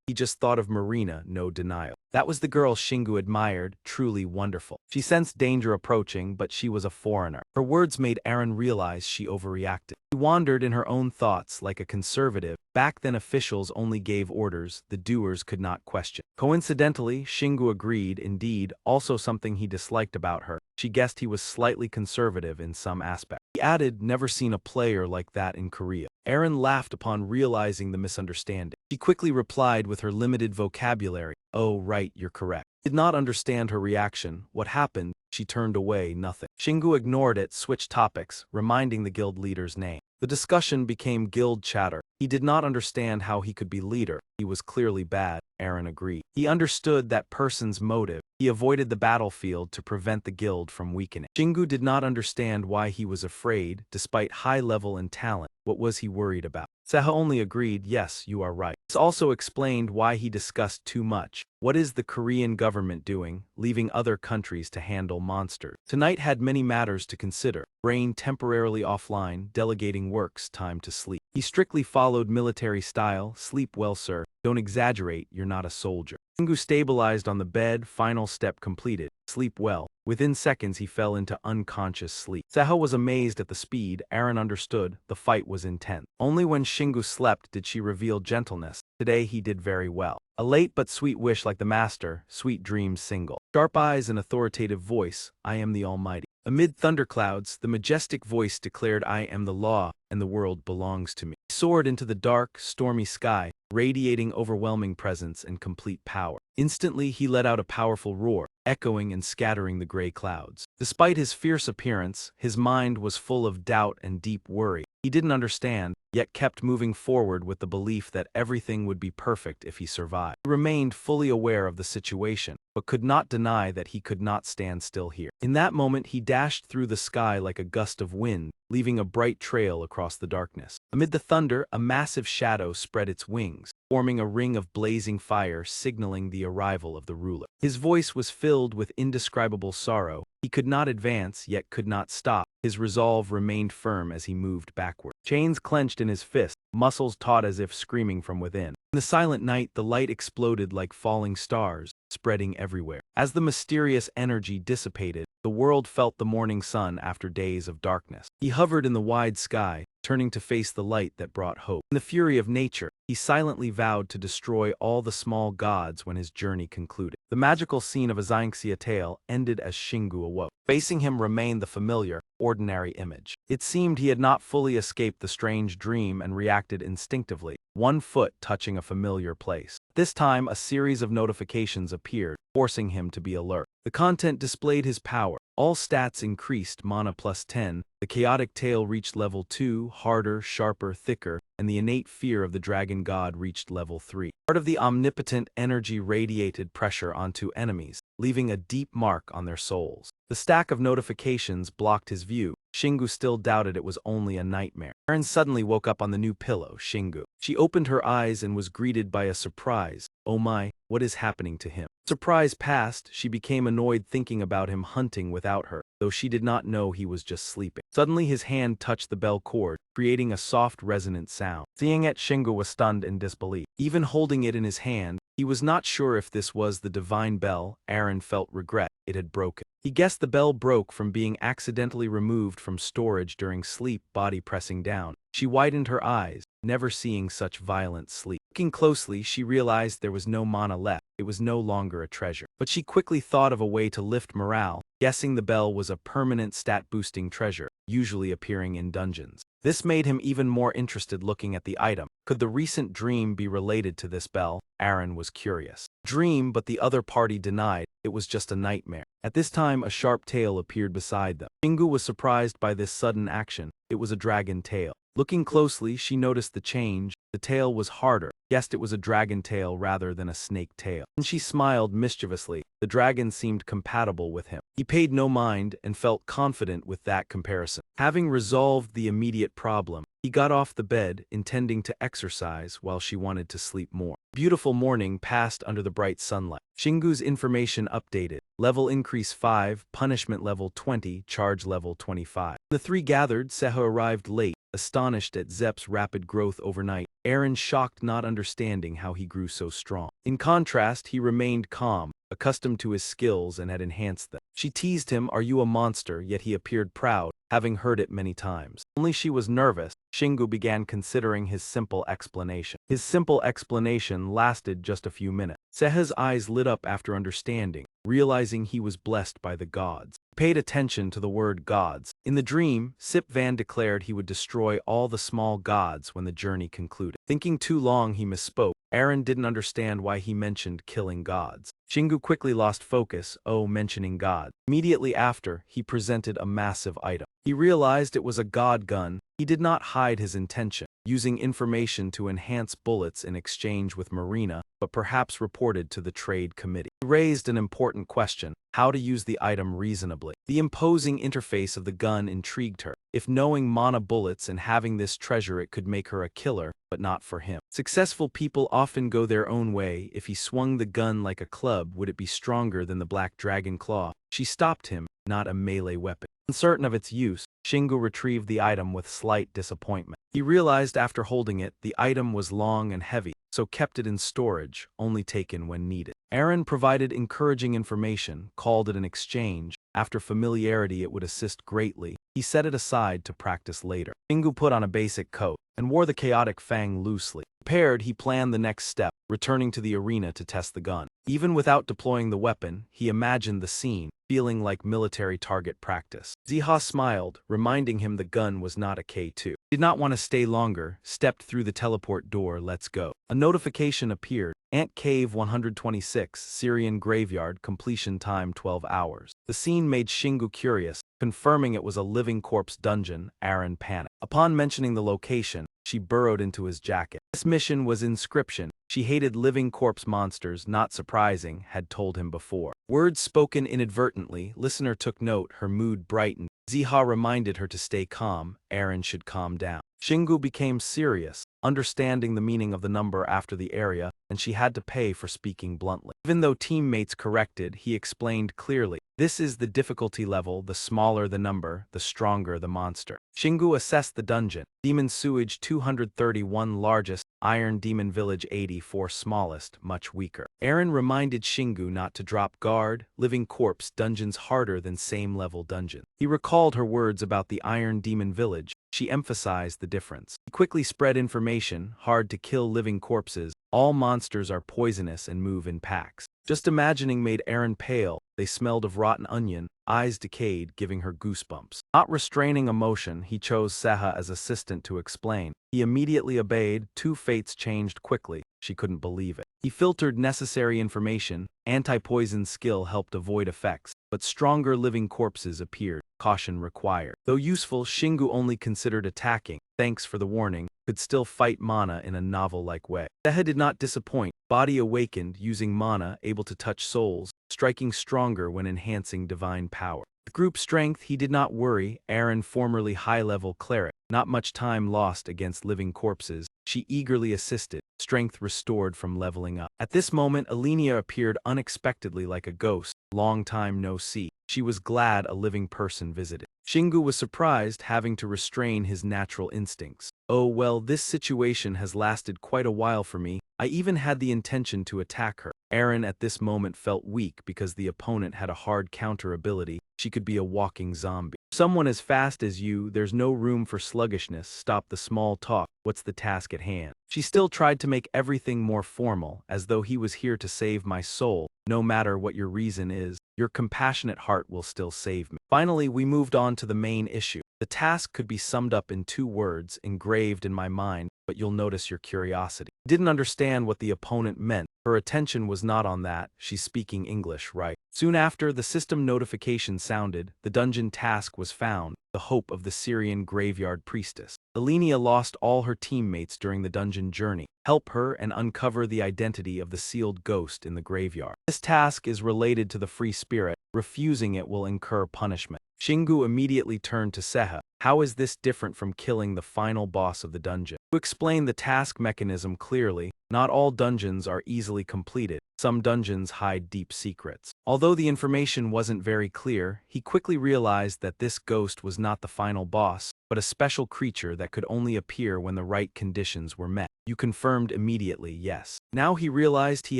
He just thought of Marina, no denial. That was the girl Shingu admired, truly wonderful. She sensed danger approaching, but she was a foreigner. Her words made Aaron realize she overreacted. She wandered in her own thoughts like a conservative. Back then officials only gave orders, the doers could not question. Coincidentally, Shingu agreed, indeed, also something he disliked about her. She guessed he was slightly conservative in some aspect. He added, never seen a player like that in Korea. Aaron laughed upon realizing the misunderstanding. She quickly replied with her limited vocabulary, oh right, you're correct. Did not understand her reaction. What happened? She turned away, nothing. Shingu ignored it, switched topics, reminding the guild leader's name. The discussion became guild chatter. He did not understand how he could be leader. He was clearly bad, Aaron agreed. He understood that person's motive. He avoided the battlefield to prevent the guild from weakening. Shingu did not understand why he was afraid, despite high level and talent. What was he worried about? Seha only agreed, yes, you are right. This also explained why he discussed too much. What is the Korean government doing, leaving other countries to handle monsters? Tonight had many matters to consider. Brain temporarily offline, delegating works, time to sleep. He strictly followed military style, sleep well sir, don't exaggerate, you're not a soldier. Shingu stabilized on the bed, final step completed, sleep well. Within seconds he fell into unconscious sleep. Seha was amazed at the speed. Aaron understood, the fight was intense. Only when Shingu slept did she reveal gentleness. Today he did very well. A late but sweet wish like the master, sweet dreams single. Sharp eyes and authoritative voice, I am the Almighty. Amid thunderclouds, the majestic voice declared I am the law, and the world belongs to me. He soared into the dark, stormy sky, radiating overwhelming presence and complete power. Instantly he let out a powerful roar, echoing and scattering the gray clouds. Despite his fierce appearance, his mind was full of doubt and deep worry. He didn't understand, yet kept moving forward with the belief that everything would be perfect if he survived. He remained fully aware of the situation, but could not deny that he could not stand still here. In that moment he dashed through the sky like a gust of wind, leaving a bright trail across the darkness. Amid the thunder, a massive shadow spread its wings, forming a ring of blazing fire signaling the arrival of the ruler. His voice was filled with indescribable sorrow. He could not advance, yet could not stop. His resolve remained firm as he moved backward. Chains clenched in his fists, muscles taut as if screaming from within. In the silent night, the light exploded like falling stars, spreading everywhere. As the mysterious energy dissipated, the world felt the morning sun after days of darkness. He hovered in the wide sky, turning to face the light that brought hope. In the fury of nature, he silently vowed to destroy all the small gods when his journey concluded. The magical scene of a Xingxia tale ended as Shingu awoke. Facing him remained the familiar, ordinary image. It seemed he had not fully escaped the strange dream and reacted instinctively, one foot touching a familiar place. This time, a series of notifications appeared, forcing him to be alert. The content displayed his power. All stats increased, mana plus 10, the chaotic tail reached level 2, harder, sharper, thicker, and the innate fear of the dragon god reached level 3. Part of the omnipotent energy radiated pressure onto enemies, leaving a deep mark on their souls. The stack of notifications blocked his view. Shingu still doubted it was only a nightmare. Aaron suddenly woke up on the new pillow, Shingu. She opened her eyes and was greeted by a surprise. Oh my, what is happening to him? Surprise passed, she became annoyed thinking about him hunting without her, though she did not know he was just sleeping. Suddenly his hand touched the bell cord, creating a soft resonant sound. Seeing it, Shingu was stunned in disbelief. Even holding it in his hand, he was not sure if this was the divine bell. Aaron felt regret. it had broken. He guessed the bell broke from being accidentally removed from storage during sleep, body pressing down. She widened her eyes, never seeing such violent sleep. Looking closely, she realized there was no mana left. It was no longer a treasure. But she quickly thought of a way to lift morale, guessing the bell was a permanent stat-boosting treasure, usually appearing in dungeons. This made him even more interested looking at the item. Could the recent dream be related to this bell? Aaron was curious. Dream, but the other party denied. It was just a nightmare. At this time, a sharp tail appeared beside them. Shingu was surprised by this sudden action. It was a dragon tail. Looking closely, she noticed the change. The tail was harder. Guessed it was a dragon tail rather than a snake tail. And she smiled mischievously. The dragon seemed compatible with him. He paid no mind and felt confident with that comparison. Having resolved the immediate problem, he got off the bed, intending to exercise while she wanted to sleep more. Beautiful morning passed under the bright sunlight. Shingu's information updated. Level increase 5, punishment level 20, charge level 25. The three gathered. Seha arrived late, astonished at Zepp's rapid growth overnight. Aaron shocked, not understanding how he grew so strong. In contrast, he remained calm, accustomed to his skills and had enhanced them. She teased him, "Are you a monster?" Yet he appeared proud, having heard it many times. Only she was nervous. Shingu began considering his simple explanation. His simple explanation lasted just a few minutes. Seha's eyes lit up after understanding, realizing he was blessed by the gods. He paid attention to the word gods. In the dream, Sip Van declared he would destroy all the small gods when the journey concluded. Thinking too long, he misspoke. Aaron didn't understand why he mentioned killing gods. Shingu quickly lost focus. Oh, mentioning God. Immediately after, he presented a massive item. He realized it was a god gun. He did not hide his intention, using information to enhance bullets in exchange with Marina, but perhaps reported to the trade committee. He raised an important question: how to use the item reasonably. The imposing interface of the gun intrigued her. If knowing mana bullets and having this treasure, it could make her a killer, but not for him. Successful people often go their own way. If he swung the gun like a club, would it be stronger than the black dragon claw? She stopped him, not a melee weapon. Uncertain of its use, Shingu retrieved the item with slight disappointment. He realized after holding it, the item was long and heavy, so kept it in storage, only taken when needed. Aaron provided encouraging information, called it an exchange. After familiarity, it would assist greatly. He set it aside to practice later. Shingu put on a basic coat and wore the chaotic fang loosely. Prepared, he planned the next step, returning to the arena to test the gun. Even without deploying the weapon, he imagined the scene, feeling like military target practice. Ziha smiled, reminding him the gun was not a K2. He did not want to stay longer, stepped through the teleport door. Let's go. A notification appeared. Ant Cave 126, Syrian Graveyard, completion time 12 hours. The scene made Shingu curious. Confirming it was a living corpse dungeon, Aaron panicked. Upon mentioning the location, she burrowed into his jacket. This mission was Inscription. She hated living corpse monsters, not surprising, had told him before. Words spoken inadvertently, listener took note, her mood brightened. Ziha reminded her to stay calm. Aaron should calm down. Shingu became serious, understanding the meaning of the number after the area, and she had to pay for speaking bluntly. Even though teammates corrected, he explained clearly. This is the difficulty level. The smaller the number, the stronger the monster. Shingu assessed the dungeon. Demon Sewage 231 largest, Iron Demon Village 84 smallest, much weaker. Aaron reminded Shingu not to drop guard. Living corpse dungeons harder than same level dungeon. He recalled her words about the Iron Demon Village. She emphasized the difference. He quickly spread information: hard to kill living corpses. All monsters are poisonous and move in packs. Just imagining made Aaron pale. They smelled of rotten onion, eyes decayed, giving her goosebumps. Not restraining emotion, he chose Seha as assistant to explain. He immediately obeyed. Two fates changed quickly. She couldn't believe it. He filtered necessary information. Anti-poison skill helped avoid effects, but stronger living corpses appeared. Caution required. Though useful, Shingu only considered attacking. Thanks for the warning. Could still fight mana in a novel-like way. Seha did not disappoint. Body awakened, using mana, able to touch souls, striking stronger when enhancing divine power. With group strength, he did not worry. Aaron, formerly high-level cleric, not much time lost against living corpses. She eagerly assisted, strength restored from leveling up. At this moment, Alenia appeared unexpectedly like a ghost. Long time no see. She was glad a living person visited. Shingu was surprised, having to restrain his natural instincts. Oh well, this situation has lasted quite a while for me. I even had the intention to attack her. Aaron at this moment felt weak because the opponent had a hard counter ability. She could be a walking zombie. Someone as fast as you, there's no room for sluggishness. Stop the small talk. What's the task at hand? She still tried to make everything more formal, as though he was here to save my soul. No matter what your reason is, your compassionate heart will still save me. Finally, we moved on to the main issue. The task could be summed up in 2 words, engraved in my mind, but you'll notice your curiosity. Didn't understand what the opponent meant. Her attention was not on that. She's speaking English, right? Soon after, the system notification sounded. The dungeon task was found, the hope of the Syrian graveyard priestess. Alenia lost all her teammates during the dungeon journey. Help her and uncover the identity of the sealed ghost in the graveyard. This task is related to the free spirit. Refusing it will incur punishment. Shingu immediately turned to Seha. How is this different from killing the final boss of the dungeon? To explain the task mechanism clearly, not all dungeons are easily completed. Some dungeons hide deep secrets. Although the information wasn't very clear, he quickly realized that this ghost was not the final boss, but a special creature that could only appear when the right conditions were met. You confirmed immediately, yes. Now he realized he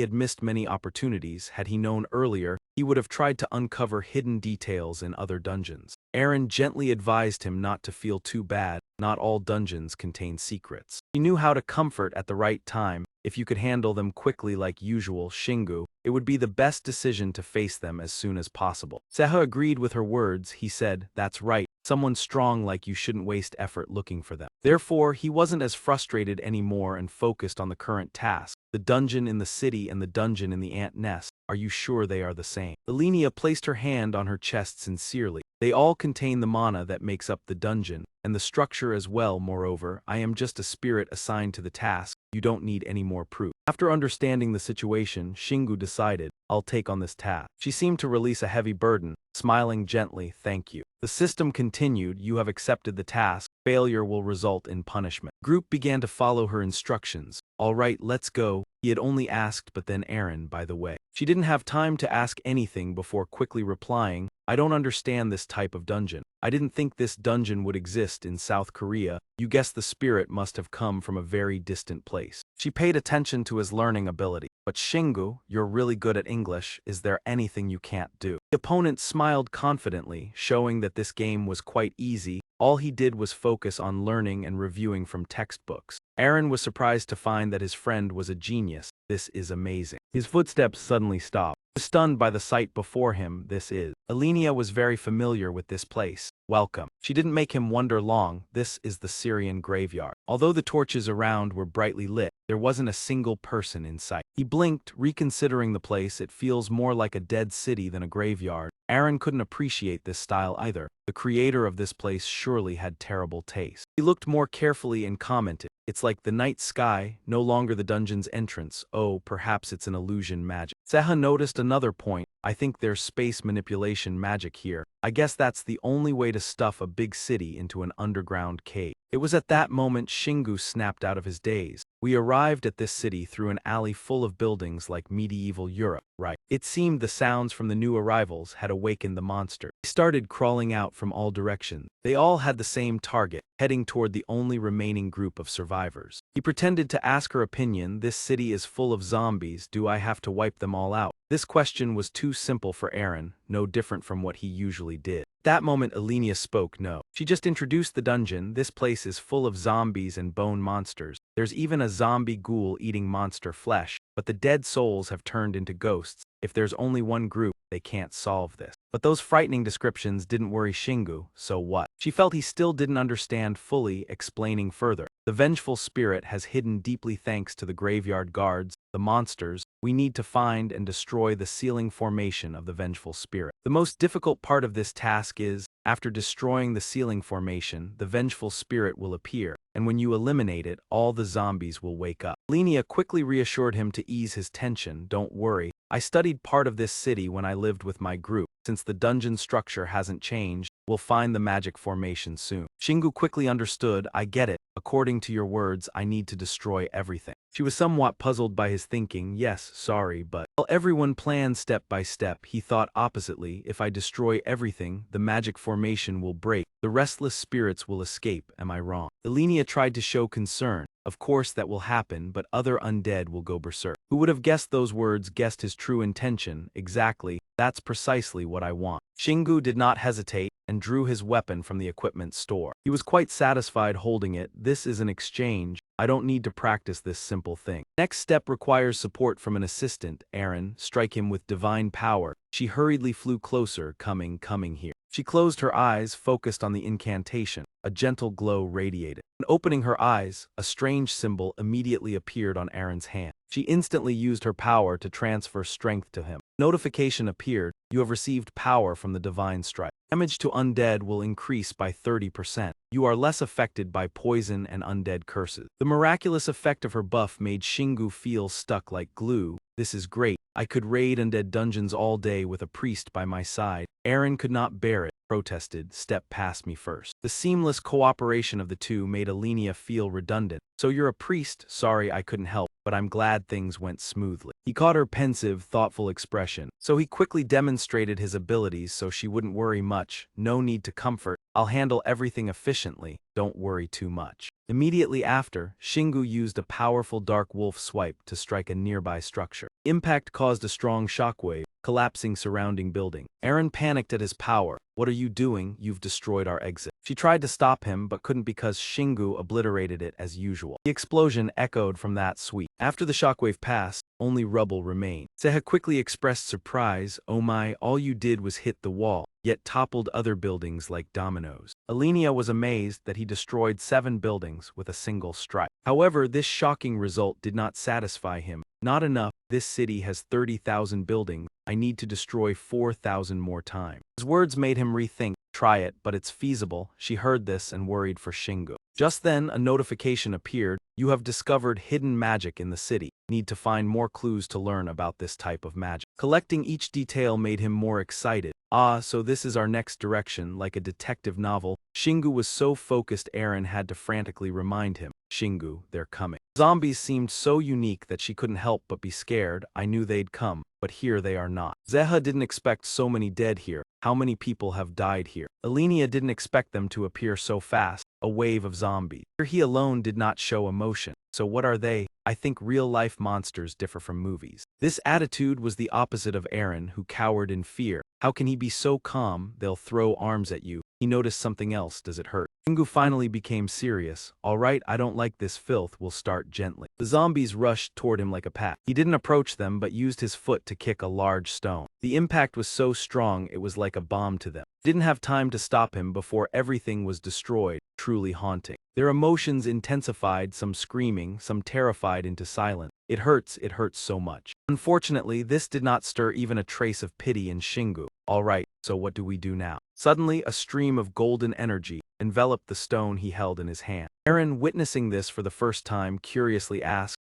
had missed many opportunities. Had he known earlier, he would have tried to uncover hidden details in other dungeons. Aaron gently advised him not to feel too bad. Not all dungeons contain secrets. He knew how to comfort at the right time. If you could handle them quickly like usual, Shingu, it would be the best decision to face them as soon as possible. Seha agreed with her words. He said, that's right. Someone strong like you shouldn't waste effort looking for them. Therefore, he wasn't as frustrated anymore and focused on the current task. The dungeon in the city and the dungeon in the ant nest. Are you sure they are the same? Alenia placed her hand on her chest sincerely. They all contain the mana that makes up the dungeon, and the structure as well. Moreover, I am just a spirit assigned to the task. You don't need any more proof. After understanding the situation, Shingu decided, I'll take on this task. She seemed to release a heavy burden, smiling gently, thank you. The system continued, you have accepted the task. Failure will result in punishment. Group began to follow her instructions. All right, let's go. He had only asked, but then Aaron, by the way. She didn't have time to ask anything before quickly replying, I don't understand this type of dungeon. I didn't think this dungeon would exist in South Korea. You guess the spirit must have come from a very distant place. She paid attention to his learning ability. But Shingu, you're really good at English. Is there anything you can't do? The opponent smiled confidently, showing that this game was quite easy. All he did was focus on learning and reviewing from textbooks. Aaron was surprised to find that his friend was a genius. This is amazing. His footsteps suddenly stopped. Stunned by the sight before him, this is. Alenia was very familiar with this place. Welcome. She didn't make him wonder long. This is the Syrian graveyard. Although the torches around were brightly lit, there wasn't a single person in sight. He blinked, reconsidering the place. It feels more like a dead city than a graveyard. Aaron couldn't appreciate this style either. The creator of this place surely had terrible taste. He looked more carefully and commented, it's like the night sky, no longer the dungeon's entrance. Oh, perhaps it's an illusion magic. Seha noticed another point. I think there's space manipulation magic here. I guess that's the only way to stuff a big city into an underground cave. It was at that moment Shingu snapped out of his daze. We arrived at this city through an alley full of buildings like medieval Europe, right? It seemed the sounds from the new arrivals had awakened the monster. They started crawling out from all directions. They all had the same target, heading toward the only remaining group of survivors. He pretended to ask her opinion. This city is full of zombies. Do I have to wipe them all out? This question was too simple for Aaron, no different from what he usually did. At that moment Alenia spoke. No. She just introduced the dungeon. This place is full of zombies and bone monsters. There's even a zombie ghoul eating monster flesh, but the dead souls have turned into ghosts. If there's only one group, they can't solve this. But those frightening descriptions didn't worry Shingu, so what? She felt he still didn't understand fully, explaining further. The vengeful spirit has hidden deeply thanks to the graveyard guards, the monsters. We need to find and destroy the sealing formation of the vengeful spirit. The most difficult part of this task is, after destroying the sealing formation, the vengeful spirit will appear, and when you eliminate it, all the zombies will wake up. Alenia quickly reassured him to ease his tension. Don't worry. I studied part of this city when I lived with my group. Since the dungeon structure hasn't changed, We'll find the magic formation soon. Shingu quickly understood, I get it. According to your words, I need to destroy everything. She was somewhat puzzled by his thinking, yes, sorry, but while everyone planned step by step, he thought oppositely, if I destroy everything, the magic formation will break, the restless spirits will escape, am I wrong? Elenia tried to show concern. Of course that will happen, but other undead will go berserk. Who would have guessed those words, guessed his true intention? Exactly, that's precisely what I want. Shingu did not hesitate and drew his weapon from the equipment store. He was quite satisfied holding it. This is an exchange. I don't need to practice this simple thing. Next step requires support from an assistant, Aaron. Strike him with divine power. She hurriedly flew closer, coming here. She closed her eyes, focused on the incantation. A gentle glow radiated. And opening her eyes, a strange symbol immediately appeared on Aaron's hand. She instantly used her power to transfer strength to him. Notification appeared. You have received power from the divine strike. Damage to undead will increase by 30%. You are less affected by poison and undead curses. The miraculous effect of her buff made Shingu feel stuck like glue. This is great. I could raid undead dungeons all day with a priest by my side. Aaron could not bear it. Protested, step past me first. The seamless cooperation of the two made Elenia feel redundant. So you're a priest? Sorry I couldn't help, but I'm glad things went smoothly. He caught her pensive, thoughtful expression, so he quickly demonstrated his abilities so she wouldn't worry much. No need to comfort. I'll handle everything efficiently. Don't worry too much. Immediately after, Shingu used a powerful dark wolf swipe to strike a nearby structure. Impact caused a strong shockwave, collapsing surrounding building. Aaron panicked at his power. What are you doing? You've destroyed our exit. She tried to stop him but couldn't because Shingu obliterated it as usual. The explosion echoed from that sweep. After the shockwave passed, only rubble remained. Seha quickly expressed surprise. Oh my, all you did was hit the wall, yet toppled other buildings like dominoes. Elenia was amazed that he destroyed 7 buildings with a single strike. However, this shocking result did not satisfy him. Not enough. This city has 30,000 buildings. I need to destroy 4,000 more times. His words made him rethink. Try it, but it's feasible. She heard this and worried for Shingu. Just then, a notification appeared. You have discovered hidden magic in the city. Need to find more clues to learn about this type of magic. Collecting each detail made him more excited. Ah, so this is our next direction, like a detective novel. Shingu was so focused Aaron had to frantically remind him. Shingu, they're coming. Zombies seemed so unique that she couldn't help but be scared. I knew they'd come, but here they are not. Zeha didn't expect so many dead here. How many people have died here? Elenia didn't expect them to appear so fast. A wave of zombies. Here he alone did not show emotion. So what are they? I think real-life monsters differ from movies. This attitude was the opposite of Aaron, who cowered in fear. How can he be so calm? They'll throw arms at you. He noticed something else. Does it hurt? Shingu finally became serious. All right, I don't like this filth. We'll start gently. The zombies rushed toward him like a pack. He didn't approach them but used his foot to kick a large stone. The impact was so strong it was like a bomb to them. Didn't have time to stop him before everything was destroyed. Truly haunting. Their emotions intensified, some screaming, some terrified into silence. It hurts so much. Unfortunately, this did not stir even a trace of pity in Shingu. All right, so what do we do now? Suddenly, a stream of golden energy enveloped the stone he held in his hand. Aaron, witnessing this for the first time, curiously asked,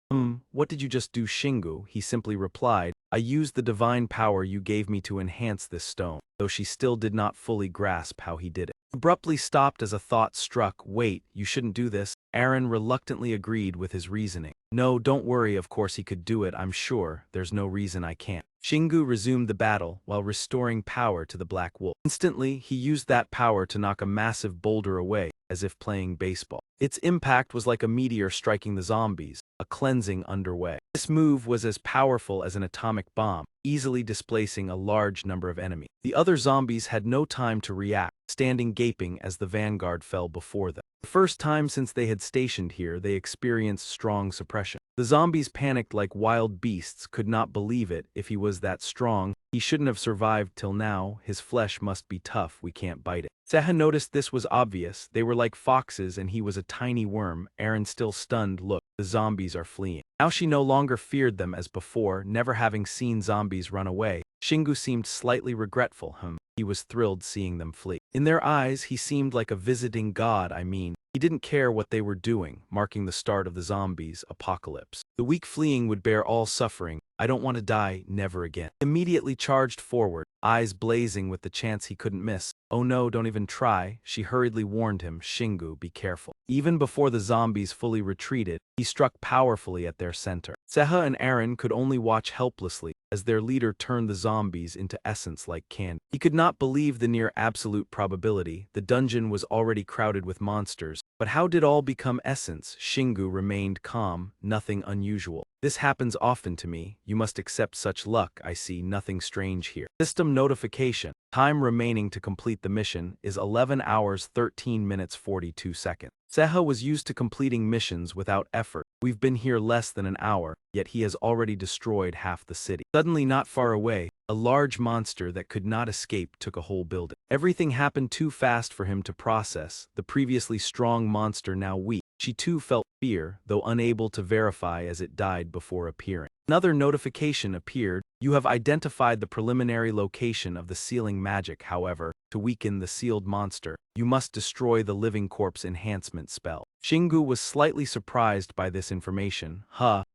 what did you just do, Shingu? He simply replied, I used the divine power you gave me to enhance this stone, though she still did not fully grasp how he did it. Abruptly stopped as a thought struck. Wait, you shouldn't do this. Aaron reluctantly agreed with his reasoning. No, don't worry, of course he could do it, I'm sure. There's no reason I can't. Shingu resumed the battle while restoring power to the Black Wolf. Instantly, he used that power to knock a massive boulder away, as if playing baseball. Its impact was like a meteor striking the zombies, a cleansing underway. This move was as powerful as an atomic bomb, easily displacing a large number of enemies. The other zombies had no time to react, standing gaping as the vanguard fell before them. The first time since they had stationed here, they experienced strong suppression. The zombies panicked like wild beasts, could not believe it. If he was that strong, he shouldn't have survived till now. His flesh must be tough, we can't bite it. Seha noticed this was obvious. They were like foxes and he was a tiny worm. Aaron, still stunned, looked. The zombies are fleeing. Now she no longer feared them as before, never having seen zombies run away. Shingu seemed slightly regretful. He was thrilled seeing them flee. In their eyes, he seemed like a visiting god. He didn't care what they were doing, marking the start of the zombies' apocalypse. The weak fleeing would bear all suffering. I don't want to die, never again. He immediately charged forward, eyes blazing with the chance he couldn't miss. Oh no, don't even try, she hurriedly warned him. Shingu, be careful. Even before the zombies fully retreated, he struck powerfully at their center. Seha and Aaron could only watch helplessly as their leader turned the zombies into essence like candy. He could not believe the near absolute probability. The dungeon was already crowded with monsters. But how did all become essence? Shingu remained calm, nothing unusual. This happens often to me. You must accept such luck. I see nothing strange here. System notification. Time remaining to complete the mission is 11 hours 13 minutes 42 seconds. Seha was used to completing missions without effort. We've been here less than an hour, yet he has already destroyed half the city. Suddenly, not far away, a large monster that could not escape took a whole building. Everything happened too fast for him to process, the previously strong monster now weak. She too felt fear, though unable to verify as it died before appearing. Another notification appeared. You have identified the preliminary location of the sealing magic. However, to weaken the sealed monster, you must destroy the living corpse enhancement spell. Shingu was slightly surprised by this information.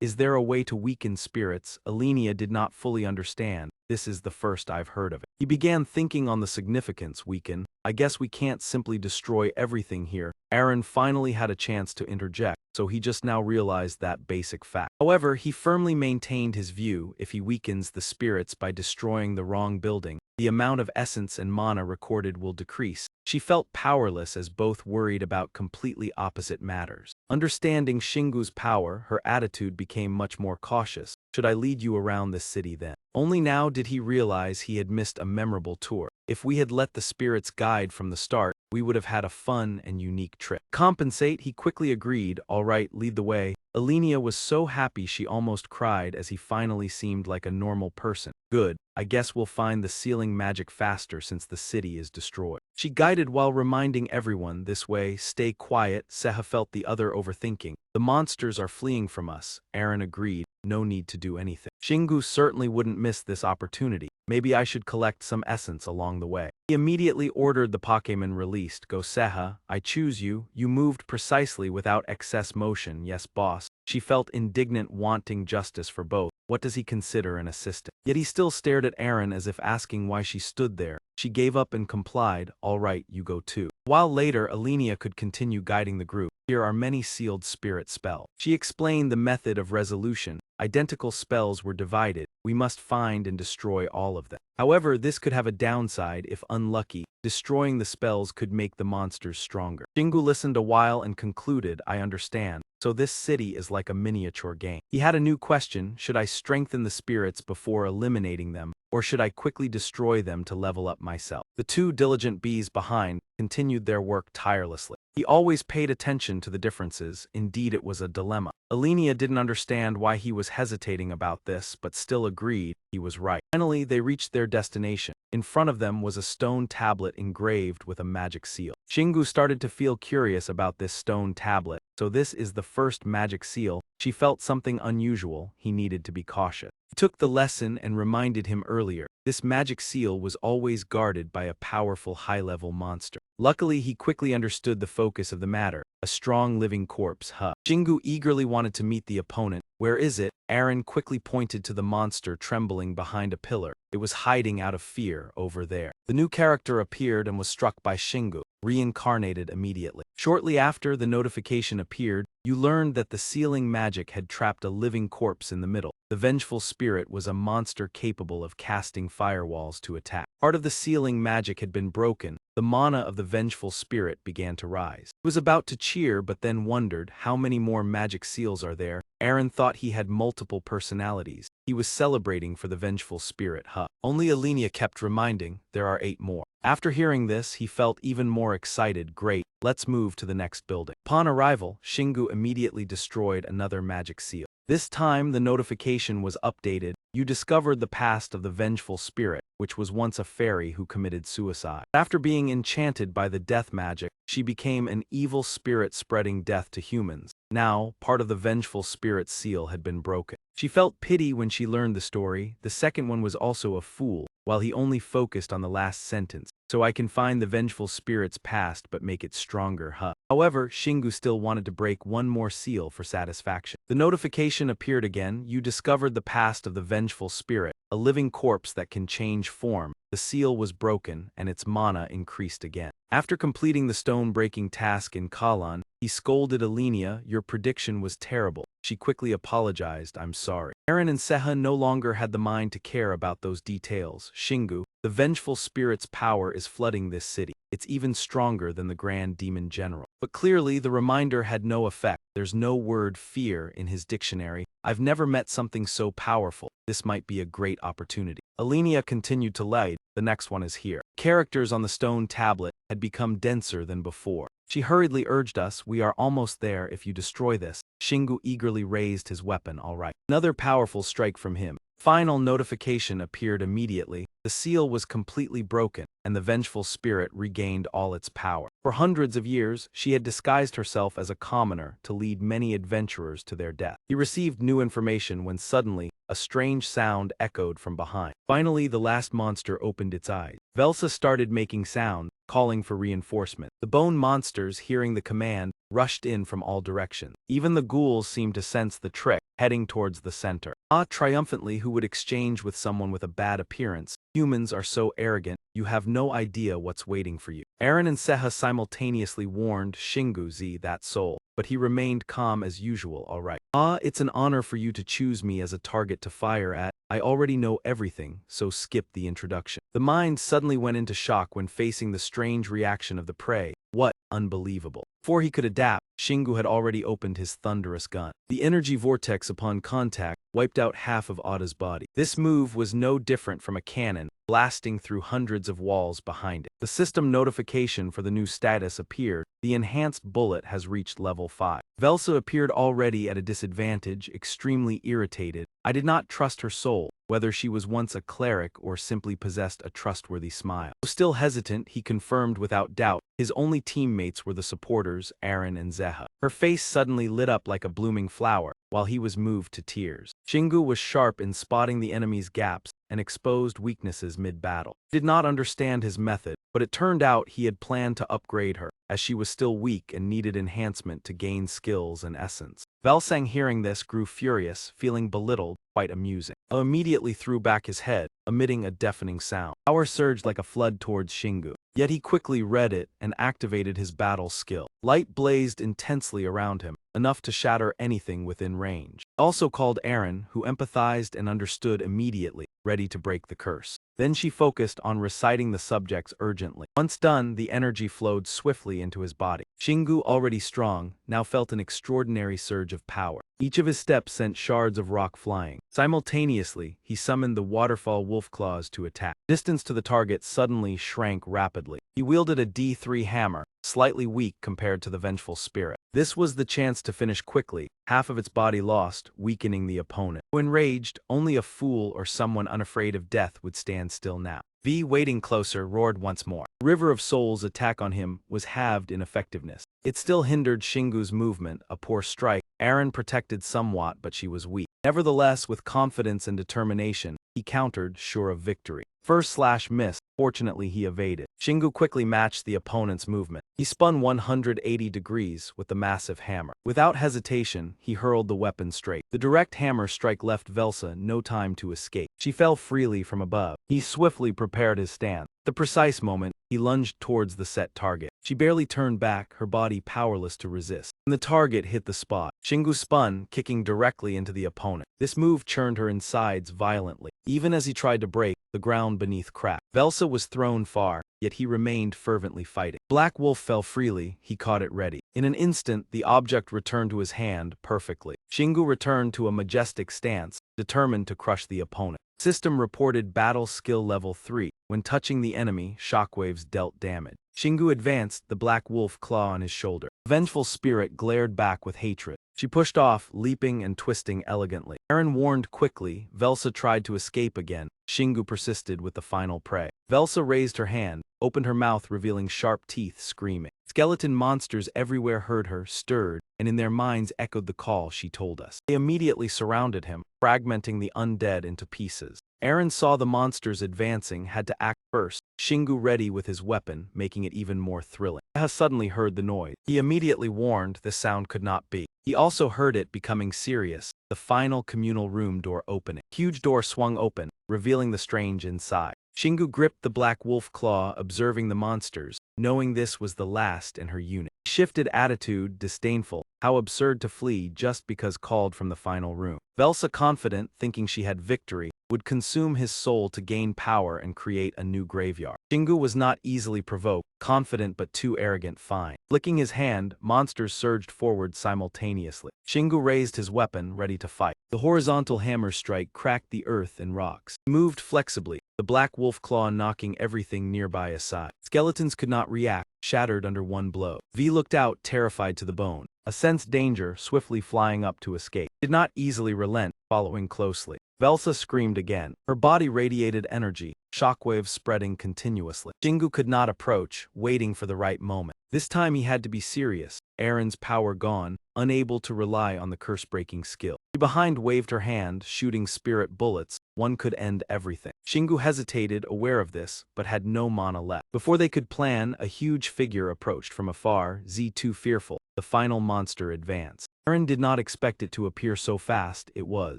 Is there a way to weaken spirits? Alenia did not fully understand. This is the first I've heard of it. He began thinking on the significance. Weaken? I guess we can't simply destroy everything here. Aaron finally had a chance to interject, so he just now realized that basic fact. However, he firmly maintained his view. If he weakens the spirits by destroying the wrong building, the amount of essence and mana recorded will decrease. She felt powerless as both worried about completely opposite matters. Understanding Shingu's power, her attitude became much more cautious. Should I lead you around this city then? Only now did he realize he had missed a memorable tour. If we had let the spirits guide from the start, we would have had a fun and unique trip. Compensate, he quickly agreed. All right, lead the way. Alenia was so happy she almost cried as he finally seemed like a normal person. Good, I guess we'll find the sealing magic faster since the city is destroyed. She guided while reminding everyone, this way, stay quiet. Seha felt the other overthinking. The monsters are fleeing from us. Aaron agreed, no need to do anything. Shingu certainly wouldn't miss this opportunity. Maybe I should collect some essence along the way. He immediately ordered the Pokémon released. Go Seha, I choose you. You moved precisely without excess motion. Yes, boss. She felt indignant, wanting justice for both. What does he consider an assistant? Yet he still stared at Aaron as if asking why she stood there. She gave up and complied. All right, you go too. While later, Alenia could continue guiding the group. Here are many sealed spirit spells. She explained the method of resolution. Identical spells were divided. We must find and destroy all of them. However, this could have a downside if unlucky. Destroying the spells could make the monsters stronger. Shingu listened a while and concluded, I understand. So this city is like a miniature game. He had a new question. Should I strengthen the spirits before eliminating them, or should I quickly destroy them to level up myself? The two diligent bees behind continued their work tirelessly. He always paid attention to the differences. Indeed, it was a dilemma. Alenia didn't understand why he was hesitating about this, but still agreed he was right. Finally, they reached their destination. In front of them was a stone tablet engraved with a magic seal. Shingu started to feel curious about this stone tablet. So this is the first magic seal. She felt something unusual. He needed to be cautious. He took the lesson and reminded him earlier. This magic seal was always guarded by a powerful high-level monster. Luckily, he quickly understood the focus of the matter. A strong living corpse. Shingu eagerly wanted to meet the opponent. Where is it? Aaron quickly pointed to the monster trembling behind a pillar. It was hiding out of fear over there. The new character appeared and was struck by Shingu, reincarnated immediately. Shortly after the notification appeared, you learned that the sealing magic had trapped a living corpse in the middle. The vengeful spirit was a monster capable of casting firewalls to attack. Part of the sealing magic had been broken. The mana of the vengeful spirit began to rise. He was about to cheer but then wondered, how many more magic seals are there? Aaron thought he had multiple personalities. He was celebrating for the vengeful spirit. Only Alenia kept reminding, there are 8 more. After hearing this, he felt even more excited. Great, let's move to the next building. Upon arrival, Shingu immediately destroyed another magic seal. This time, the notification was updated. You discovered the past of the vengeful spirit, which was once a fairy who committed suicide. After being enchanted by the death magic, she became an evil spirit spreading death to humans. Now, part of the vengeful spirit's seal had been broken. She felt pity when she learned the story. The second one was also a fool, while he only focused on the last sentence. so I can find the vengeful spirit's past but make it stronger, huh? However, Shingu still wanted to break one more seal for satisfaction. The notification appeared again. You discovered the past of the vengeful spirit, a living corpse that can change form. The seal was broken, and its mana increased again. After completing the stone-breaking task in Kalan, he scolded Alenia. Your prediction was terrible. She quickly apologized. I'm sorry. Eren and Seha no longer had the mind to care about those details. Shingu, the vengeful spirit's power is flooding this city. It's even stronger than the Grand Demon General. But clearly, the reminder had no effect. There's no word fear in his dictionary. I've never met something so powerful. This might be a great opportunity. Alenia continued to lead. The next one is here. Characters on the stone tablet had become denser than before. She hurriedly urged us, we are almost there if you destroy this. Shingu eagerly raised his weapon. All right. Another powerful strike from him. Final notification appeared immediately. The seal was completely broken, and the vengeful spirit regained all its power. For hundreds of years, she had disguised herself as a commoner to lead many adventurers to their death. He received new information when suddenly, a strange sound echoed from behind. Finally, the last monster opened its eyes. Velsa started making sound, calling for reinforcement. The bone monsters, hearing the command, rushed in from all directions. Even the ghouls seemed to sense the trick, heading towards the center. Triumphantly, who would exchange with someone with a bad appearance? Humans are so arrogant, you have no idea what's waiting for you. Eren and Seha simultaneously warned Shingu Z, that soul, but he remained calm as usual. All right. It's an honor for you to choose me as a target to fire at. I already know everything, so skip the introduction. The mind suddenly went into shock when facing the strange reaction of the prey. What? Unbelievable. Before he could adapt, Shingu had already opened his thunderous gun. The energy vortex upon contact wiped out half of Oda's body. This move was no different from a cannon, blasting through hundreds of walls behind it. The system notification for the new status appeared. The enhanced bullet has reached level 5. Velsa appeared already at a disadvantage, extremely irritated. I did not trust her soul, whether she was once a cleric or simply possessed a trustworthy smile. Still hesitant, he confirmed without doubt. His only teammates were the supporters, Eren and Zeha. Her face suddenly lit up like a blooming flower, while he was moved to tears. Shingu was sharp in spotting the enemy's gaps and exposed weaknesses mid-battle. He did not understand his method, but it turned out he had planned to upgrade her, as she was still weak and needed enhancement to gain skills and essence. Velsang, hearing this, grew furious, feeling belittled, quite amusing. Immediately threw back his head, emitting a deafening sound. Power surged like a flood towards Shingu. Yet he quickly read it and activated his battle skill. Light blazed intensely around him, enough to shatter anything within range. Also called Eren, who empathized and understood immediately, ready to break the curse. Then she focused on reciting the subjects urgently. Once done, the energy flowed swiftly into his body. Shingu, already strong, now felt an extraordinary surge of power. Each of his steps sent shards of rock flying. Simultaneously, he summoned the waterfall wolf claws to attack. Distance to the target suddenly shrank rapidly. He wielded a D3 hammer, slightly weak compared to the vengeful spirit. This was the chance to finish quickly, half of its body lost, weakening the opponent. Enraged, only a fool or someone unafraid of death would stand still now. V, waiting closer, roared once more. River of Souls' attack on him was halved in effectiveness. It still hindered Shingu's movement, a poor strike. Eren protected somewhat, but she was weak. Nevertheless, with confidence and determination, he countered, sure of victory. First/miss. Fortunately, he evaded. Shingu quickly matched the opponent's movement. He spun 180 degrees with the massive hammer. Without hesitation, he hurled the weapon straight. The direct hammer strike left Velsa no time to escape. She fell freely from above. He swiftly prepared his stand. At the precise moment, he lunged towards the set target. She barely turned back, her body powerless to resist. And the target hit the spot. Shingu spun, kicking directly into the opponent. This move churned her insides violently. Even as he tried to break, the ground beneath cracked. Velsa was thrown far, yet he remained fervently fighting. Black Wolf fell freely, he caught it ready. In an instant, the object returned to his hand perfectly. Shingu returned to a majestic stance, determined to crush the opponent. System reported battle skill level 3. When touching the enemy, shockwaves dealt damage. Shingu advanced, the black wolf claw on his shoulder. The vengeful spirit glared back with hatred. She pushed off, leaping and twisting elegantly. Eren warned quickly. Velsa tried to escape again. Shingu persisted with the final prey. Velsa raised her hand, opened her mouth revealing sharp teeth, screaming. Skeleton monsters everywhere heard her, stirred, and in their minds echoed the call she told us. They immediately surrounded him, fragmenting the undead into pieces. Eren saw the monsters advancing, had to act First, Shingu ready with his weapon, making it even more thrilling. Seha suddenly heard the noise. He immediately warned the sound could not be. He also heard it becoming serious, the final communal room door opening. Huge door swung open, revealing the strange inside. Shingu gripped the black wolf claw, observing the monsters, knowing this was the last in her unit. He shifted attitude, disdainful. How absurd to flee just because called from the final room. Velsa, confident, thinking she had victory, would consume his soul to gain power and create a new graveyard. Shingu was not easily provoked, confident but too arrogant. Fine. Flicking his hand, monsters surged forward simultaneously. Shingu raised his weapon, ready to fight. The horizontal hammer strike cracked the earth and rocks. He moved flexibly, the black wolf claw knocking everything nearby aside. Skeletons could not react, shattered under one blow. V looked out, terrified to the bone. A sensed danger, swiftly flying up to escape. Did not easily relent, following closely. Velsa screamed again. Her body radiated energy, shockwaves spreading continuously. Shingu could not approach, waiting for the right moment. This time he had to be serious. Aaron's power gone, unable to rely on the curse-breaking skill. She behind waved her hand, shooting spirit bullets. One could end everything. Shingu hesitated, aware of this, but had no mana left. Before they could plan, a huge figure approached from afar, Z2 fearful. The final monster advanced. Aaron did not expect it to appear so fast. It was.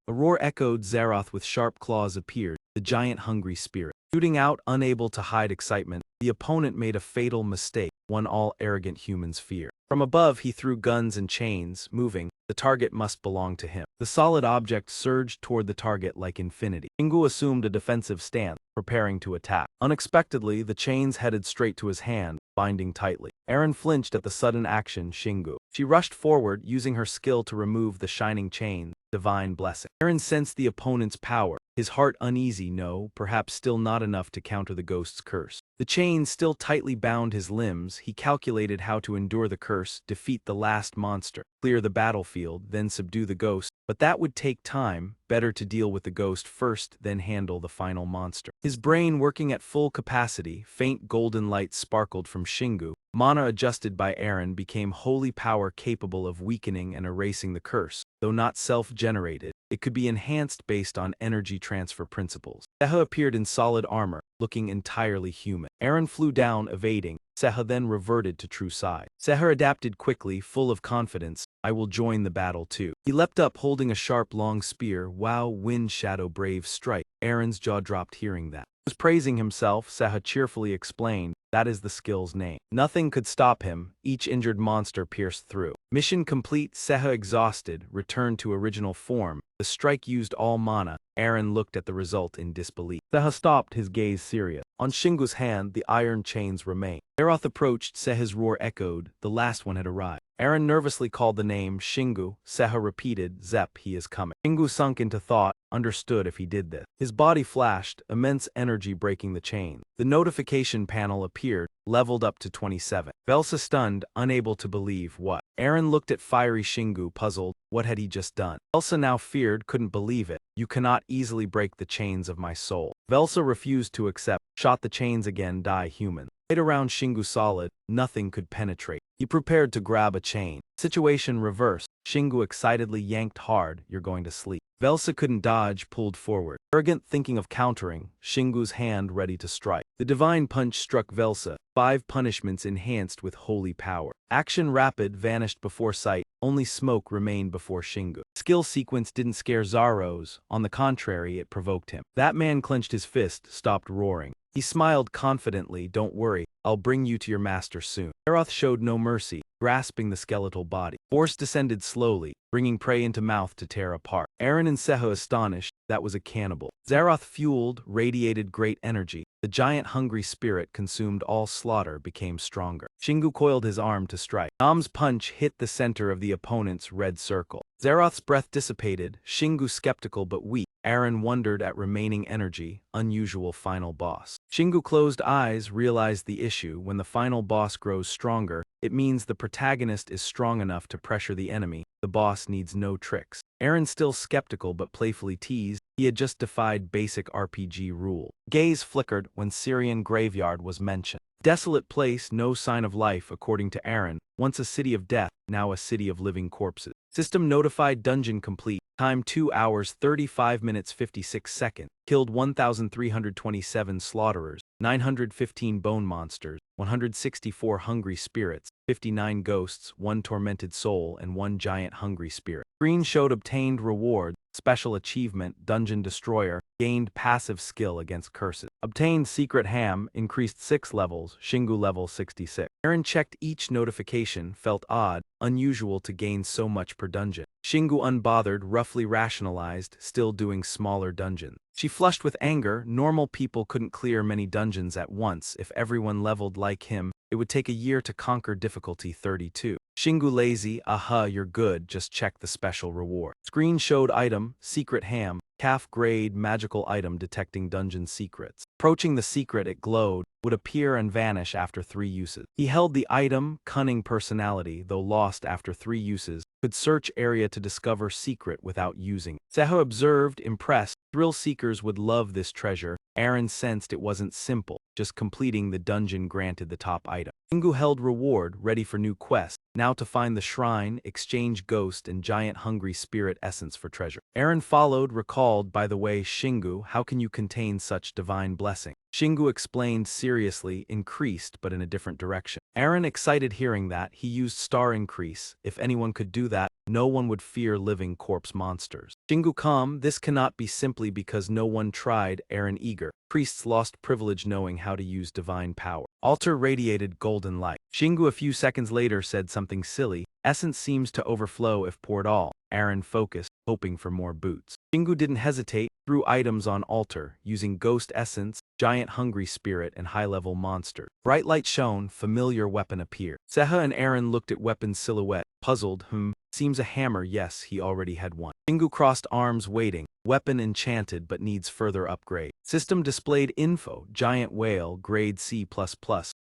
A roar echoed. Zaroth with sharp claws appeared, the giant hungry spirit. Shooting out, unable to hide excitement, the opponent made a fatal mistake, one all arrogant humans fear. From above he threw guns and chains, moving. The target must belong to him. The solid object surged toward the target like infinity. Shingu assumed a defensive stance, preparing to attack. Unexpectedly, the chains headed straight to his hand, binding tightly. Aaron flinched at the sudden action. Shingu. She rushed forward, using her skill to remove the shining chain. Divine blessing. Aaron sensed the opponent's power, his heart uneasy. No, perhaps still not enough to counter the ghost's curse. The chain still tightly bound his limbs. He calculated how to endure the curse, defeat the last monster, clear the battlefield, then subdue the ghost. But that would take time. Better to deal with the ghost first, then handle the final monster. His brain working at full capacity, faint golden light sparkled from Shingu. Mana adjusted by Aaron became holy power capable of weakening and erasing the curse. Though not self-generated, it could be enhanced based on energy transfer principles. Seha appeared in solid armor, looking entirely human. Aaron flew down, evading. Seha then reverted to true size. Seha adapted quickly, full of confidence. I will join the battle too. He leapt up holding a sharp long spear. Wow, wind shadow brave strike. Aaron's jaw dropped hearing that. He was praising himself. Seha cheerfully explained, that is the skill's name. Nothing could stop him. Each injured monster pierced through. Mission complete. Seha exhausted, returned to original form. The strike used all mana. Aaron looked at the result in disbelief. Seha stopped, his gaze serious. On Shingu's hand, the iron chains remained. Zaroth approached. Seha's roar echoed. The last one had arrived. Aaron nervously called the name Shingu. Seha repeated, Zep, he is coming. Shingu sunk into thought, understood if he did this. His body flashed, immense energy breaking the chain. The notification panel appeared, leveled up to 27. Velsa stunned, unable to believe what. Aaron looked at fiery Shingu, puzzled. What had he just done? Velsa now feared, couldn't believe it. You cannot easily break the chains of my soul. Velsa refused to accept, shot the chains again. Die human. Right around Shingu solid, nothing could penetrate. He prepared to grab a chain. Situation reversed. Shingu excitedly yanked hard. You're going to sleep. Velsa couldn't dodge, pulled forward. Arrogant, thinking of countering, Shingu's hand ready to strike. The divine punch struck Velsa. 5 punishments enhanced with holy power. Action rapid, vanished before sight. Only smoke remained before Shingu. Skill sequence didn't scare Zaros. On the contrary, it provoked him. That man clenched his fist, stopped roaring. He smiled confidently. Don't worry, I'll bring you to your master soon. Zaroth showed no mercy, grasping the skeletal body. Force descended slowly, bringing prey into mouth to tear apart. Aaron and Seha astonished. That was a cannibal. Zaroth fueled, radiated great energy. The giant hungry spirit consumed all slaughter, became stronger. Shingu coiled his arm to strike. Nam's punch hit the center of the opponent's red circle. Zaroth's breath dissipated, Shingu skeptical but weak. Aaron wondered at remaining energy, unusual final boss. Shingu closed eyes, realized the issue. When the final boss grows stronger, it means the protagonist is strong enough to pressure the enemy. The boss needs no tricks. Aaron still skeptical but playfully teased. He had just defied basic RPG rule. Gaze flickered when Syrian graveyard was mentioned. Desolate place, no sign of life according to Aaron. Once a city of death, now a city of living corpses. System notified dungeon complete. Time 2 hours 35 minutes 56 seconds. Killed 1,327 slaughterers. 915 bone monsters, 164 hungry spirits, 59 ghosts, 1 tormented soul, and 1 giant hungry spirit. Screen showed obtained reward, special achievement, dungeon destroyer, gained passive skill against curses. Obtained secret ham, increased 6 levels, Shingu level 66. Aaron checked each notification, felt odd, unusual to gain so much per dungeon. Shingu unbothered, roughly rationalized, still doing smaller dungeons. She flushed with anger. Normal people couldn't clear many dungeons at once. If everyone leveled like him, it would take a year to conquer difficulty 32. Shingu lazy, you're good, just check the special reward. Screen showed item, secret ham, calf grade magical item detecting dungeon secrets. Approaching the secret, it glowed, would appear and vanish after 3 uses. He held the item, cunning personality, though lost after 3 uses, could search area to discover secret without using it. Seho observed, impressed, thrill seekers would love this treasure. Aaron sensed it wasn't simple, just completing the dungeon granted the top item. Shingu held reward, ready for new quest, now to find the shrine, exchange ghost and giant hungry spirit essence for treasure. Aaron followed, recalled, by the way, Shingu, how can you contain such divine blessing? Shingu explained seriously, increased but in a different direction. Aaron excited hearing that, he used star increase. If anyone could do that, no one would fear living corpse monsters. Shingu calm, this cannot be simply because no one tried. Aaron eager. Priests lost privilege knowing how to use divine power. Altar radiated golden light. Shingu a few seconds later said something silly. Essence seems to overflow if poured all. Aaron focused, hoping for more boots. Shingu didn't hesitate, threw items on altar, using ghost essence, giant hungry spirit, and high-level monster. Bright light shone, familiar weapon appeared. Seha and Aaron looked at weapon's silhouette, puzzled, seems a hammer, yes, he already had one. Shingu crossed arms waiting, weapon enchanted but needs further upgrade. System displayed info, giant whale, grade C++,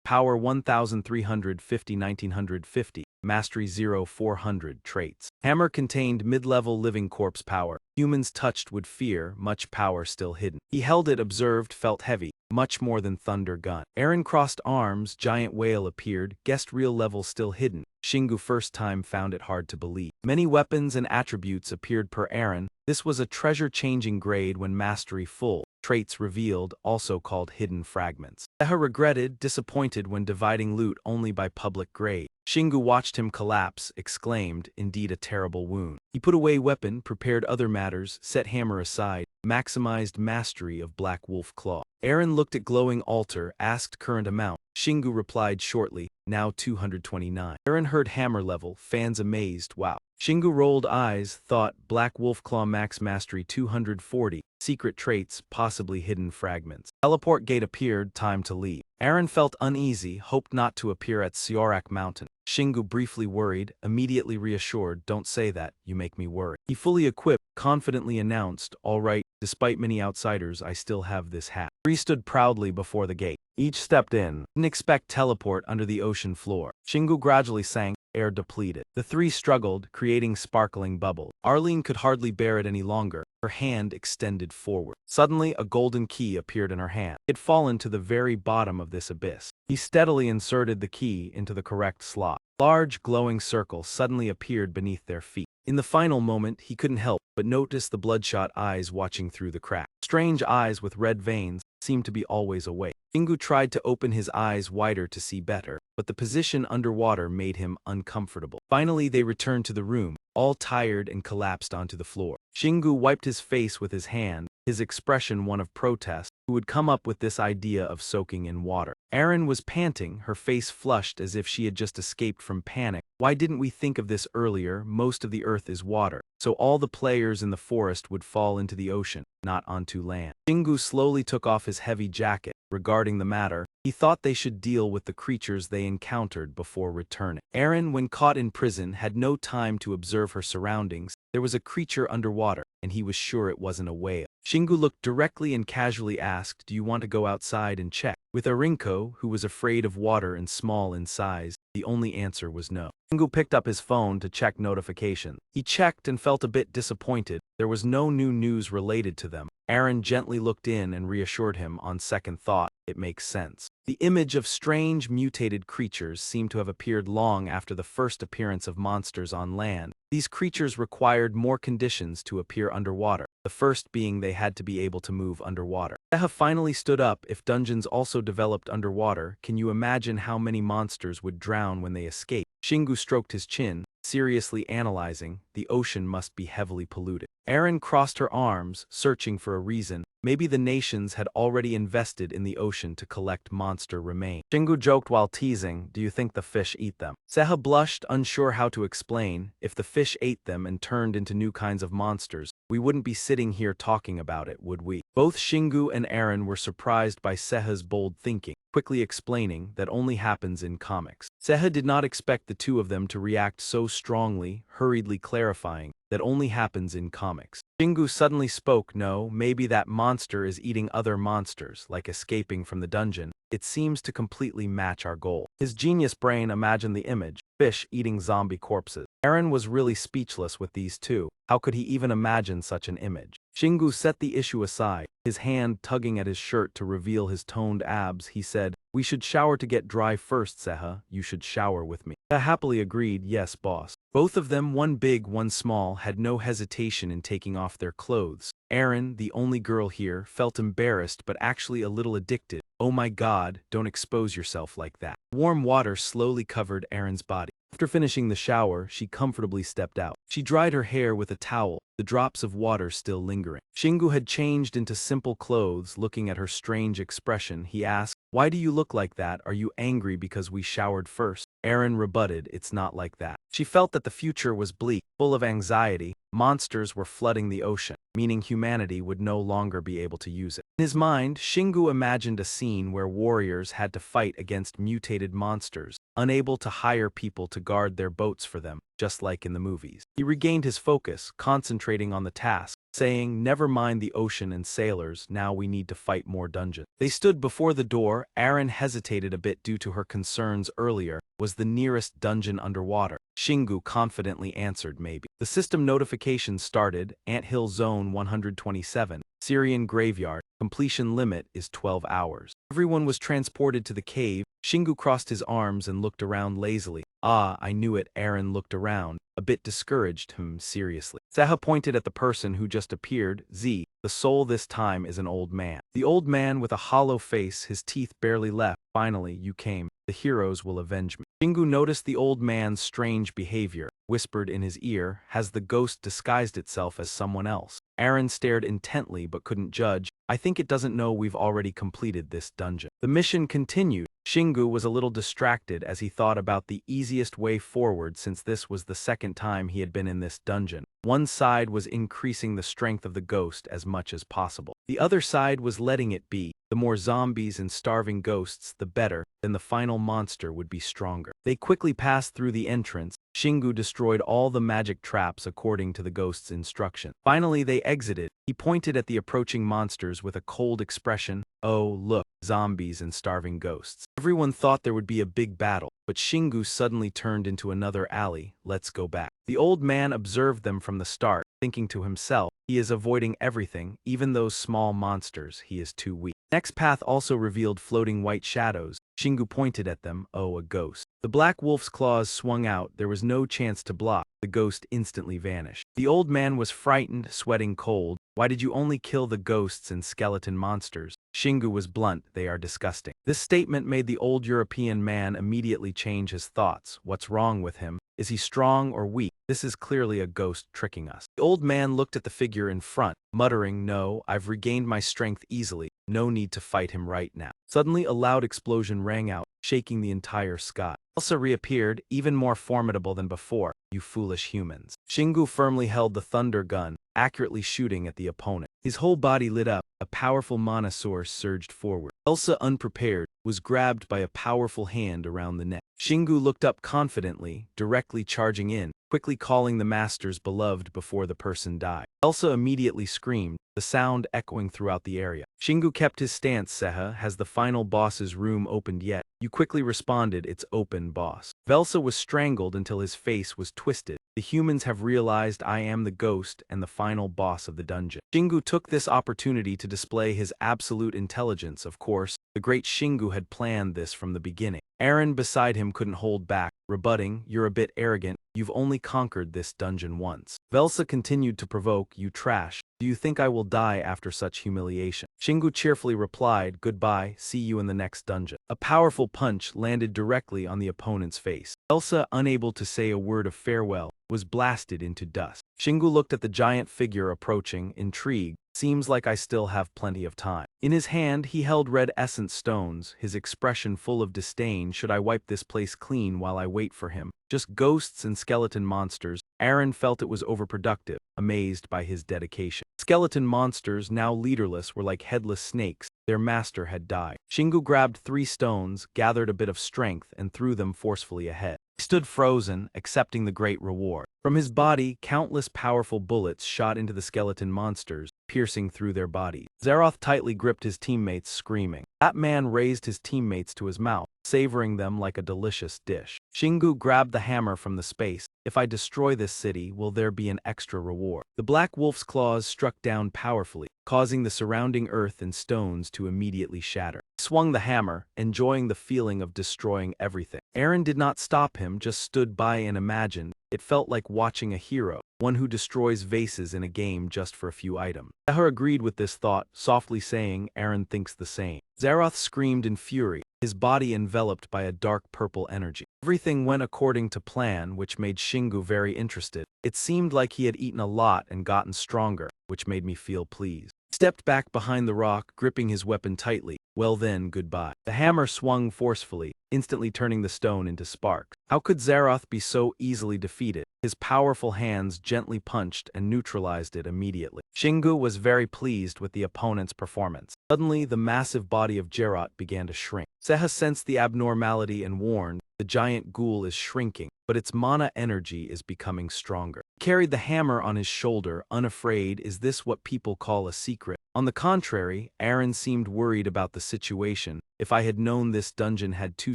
power 1350 1950, mastery 0 400 traits. Hammer contained mid-level living corpse power. Humans touched would fear, much power still hidden. He held it, observed, felt heavy, much more than thunder gun. Aaron crossed arms, giant whale appeared, guessed real level still hidden. Shingu first time found it hard to believe. Many weapons and attributes appeared per Aaron. This was a treasure-changing grade when mastery full. Traits revealed, also called hidden fragments. Seha regretted, disappointed when dividing loot only by public grade. Shingu watched him collapse, exclaimed, indeed a terrible wound. He put away weapon, prepared other matters, set hammer aside, maximized mastery of Black Wolf Claw. Aaron looked at glowing altar, asked current amount. Shingu replied shortly, now 229. Aaron heard hammer level, fans amazed, wow. Shingu rolled eyes, thought, Black Wolf Claw max mastery 240, secret traits, possibly hidden fragments. Teleport gate appeared, time to leave. Aaron felt uneasy, hoped not to appear at Siorak Mountain. Shingu briefly worried, immediately reassured, don't say that, you make me worry. He fully equipped, confidently announced, all right, despite many outsiders, I still have this hat. 3 stood proudly before the gate. Each stepped in. Didn't expect teleport under the ocean floor. Shingu gradually sank, air depleted. The 3 struggled, creating sparkling bubbles. Arlene could hardly bear it any longer. Her hand extended forward. Suddenly, a golden key appeared in her hand. It had fallen to the very bottom of this abyss. He steadily inserted the key into the correct slot. Large, glowing circle suddenly appeared beneath their feet. In the final moment, he couldn't help but notice the bloodshot eyes watching through the crack. Strange eyes with red veins seemed to be always awake. Shingu tried to open his eyes wider to see better, but the position underwater made him uncomfortable. Finally, they returned to the room, all tired and collapsed onto the floor. Shingu wiped his face with his hand, his expression one of protest. Who would come up with this idea of soaking in water? Aaron was panting, her face flushed as if she had just escaped from panic. Why didn't we think of this earlier? Most of the earth is water, so all the players in the forest would fall into the ocean, not onto land. Shingu slowly took off his heavy jacket. Regarding the matter, he thought they should deal with the creatures they encountered before returning. Aaron, when caught in prison, had no time to observe her surroundings. There was a creature underwater, and he was sure it wasn't a whale. Shingu looked directly and casually asked, do you want to go outside and check? With Arinko, who was afraid of water and small in size, the only answer was no. Shingu picked up his phone to check notifications. He checked and felt a bit disappointed. There was no new news related to them. Aaron gently looked in and reassured him on second thought, it makes sense. The image of strange mutated creatures seemed to have appeared long after the first appearance of monsters on land. These creatures required more conditions to appear underwater, the first being they had to be able to move underwater. Seha finally stood up. If dungeons also developed underwater, can you imagine how many monsters would drown when they escape? Shingu stroked his chin, seriously analyzing. The ocean must be heavily polluted. Erin crossed her arms, searching for a reason. Maybe the nations had already invested in the ocean to collect monster remains. Shingu joked while teasing, do you think the fish eat them? Seha blushed, unsure how to explain. If the fish ate them and turned into new kinds of monsters, we wouldn't be sitting here talking about it, would we? Both Shingu and Erin were surprised by Seha's bold thinking, quickly explaining that only happens in comics. Seha did not expect the two of them to react so strongly, hurriedly clarifying that only happens in comics. Shingu suddenly spoke, no, maybe that monster is eating other monsters, like escaping from the dungeon. It seems to completely match our goal. His genius brain imagined the image, fish eating zombie corpses. Erin was really speechless with these two. How could he even imagine such an image? Shingu set the issue aside, his hand tugging at his shirt to reveal his toned abs. He said, we should shower to get dry first, Seha. You should shower with me. Seha happily agreed, yes, boss. Both of them, one big, one small, had no hesitation in taking off their clothes. Erin, the only girl here, felt embarrassed but actually a little addicted. Oh my god, don't expose yourself like that. Warm water slowly covered Erin's body. After finishing the shower, she comfortably stepped out. She dried her hair with a towel, the drops of water still lingering. Shingu had changed into simple clothes. Looking at her strange expression, he asked, why do you look like that? Are you angry because we showered first? Erin rebutted, it's not like that. She felt that the future was bleak, full of anxiety. Monsters were flooding the ocean, meaning humanity would no longer be able to use it. In his mind, Shingu imagined a scene where warriors had to fight against mutated monsters, unable to hire people to guard their boats for them, just like in the movies. He regained his focus, concentrating on the task, saying, never mind the ocean and sailors, now we need to fight more dungeons. They stood before the door. Erin hesitated a bit due to her concerns earlier. Was the nearest dungeon underwater? Shingu confidently answered maybe. The system notification started, Anthill Zone 127, Syrian Graveyard, completion limit is 12 hours. Everyone was transported to the cave. Shingu crossed his arms and looked around lazily. Ah, I knew it. Erin looked around, a bit discouraged. Seriously. Seha pointed at the person who just appeared. Z, the soul this time is an old man. The old man with a hollow face, his teeth barely left. Finally, you came. The heroes will avenge me. Shingu noticed the old man's strange behavior, whispered in his ear, has the ghost disguised itself as someone else? Erin stared intently but couldn't judge. I think it doesn't know we've already completed this dungeon. The mission continued. Shingu was a little distracted as he thought about the easiest way forward since this was the second time he had been in this dungeon. One side was increasing the strength of the ghost as much as possible. The other side was letting it be. The more zombies and starving ghosts, the better, then the final monster would be stronger. They quickly passed through the entrance. Shingu destroyed all the magic traps according to the ghost's instruction. Finally, they exited. He pointed at the approaching monsters with a cold expression. Oh, look, zombies and starving ghosts. Everyone thought there would be a big battle, but Shingu suddenly turned into another alley. Let's go back. The old man observed them from the start, thinking to himself, he is avoiding everything, even those small monsters. He is too weak. Next path also revealed floating white shadows. Shingu pointed at them. Oh, a ghost. The black wolf's claws swung out. There was no chance to block. The ghost instantly vanished. The old man was frightened, sweating cold. Why did you only kill the ghosts and skeleton monsters? Shingu was blunt. They are disgusting. This statement made the old European man immediately change his thoughts. What's wrong with him? Is he strong or weak? This is clearly a ghost tricking us. The old man looked at the figure in front, muttering, no, I've regained my strength easily. No need to fight him right now. Suddenly a loud explosion rang out, shaking the entire sky. Elsa reappeared, even more formidable than before. You foolish humans. Shingu firmly held the thunder gun, accurately shooting at the opponent. His whole body lit up. A powerful mana source surged forward. Elsa, unprepared, was grabbed by a powerful hand around the neck. Shingu looked up confidently, directly charging in, quickly calling the master's beloved before the person died. Elsa immediately screamed, the sound echoing throughout the area. Shingu kept his stance. Seha, has the final boss's room opened yet? You quickly responded, it's open, boss. Velsa was strangled until his face was twisted. The humans have realized I am the ghost and the final boss of the dungeon. Shingu took this opportunity to display his absolute intelligence. Of course, the great Shingu had planned this from the beginning. Erin beside him couldn't hold back, rebutting, you're a bit arrogant. You've only conquered this dungeon once. Velsa continued to provoke, you trash. Do you think I will die after such humiliation? Shingu cheerfully replied, goodbye, see you in the next dungeon. A powerful punch landed directly on the opponent's face. Velsa, unable to say a word of farewell, was blasted into dust. Shingu looked at the giant figure approaching, intrigued. Seems like I still have plenty of time. In his hand, he held red essence stones, his expression full of disdain. Should I wipe this place clean while I wait for him? Just ghosts and skeleton monsters. Aaron felt it was overproductive, amazed by his dedication. Skeleton monsters, now leaderless, were like headless snakes. Their master had died. Shingu grabbed 3 stones, gathered a bit of strength, and threw them forcefully ahead. He stood frozen, accepting the great reward. From his body, countless powerful bullets shot into the skeleton monsters, piercing through their bodies. Zeroth tightly gripped his teammates, screaming. That man raised his teammates to his mouth, savoring them like a delicious dish. Shingu grabbed the hammer from the space. If I destroy this city, will there be an extra reward? The black wolf's claws struck down powerfully, causing the surrounding earth and stones to immediately shatter. He swung the hammer, enjoying the feeling of destroying everything. Aaron did not stop him, just stood by and imagined. It felt like watching a hero, one who destroys vases in a game just for a few items. Zeher agreed with this thought, softly saying, Aaron thinks the same. Zeroth screamed in fury, his body enveloped by a dark purple energy. Everything went according to plan, which made Shingu very interested. It seemed like he had eaten a lot and gotten stronger, which made me feel pleased. He stepped back behind the rock, gripping his weapon tightly. Well then, goodbye. The hammer swung forcefully, instantly turning the stone into sparks. How could Zeroth be so easily defeated? His powerful hands gently punched and neutralized it immediately. Shingu was very pleased with the opponent's performance. Suddenly, the massive body of Jerot began to shrink. Seha sensed the abnormality and warned, the giant ghoul is shrinking, but its mana energy is becoming stronger. He carried the hammer on his shoulder, unafraid. Is this what people call a secret? On the contrary, Aaron seemed worried about the situation. If I had known this dungeon had 2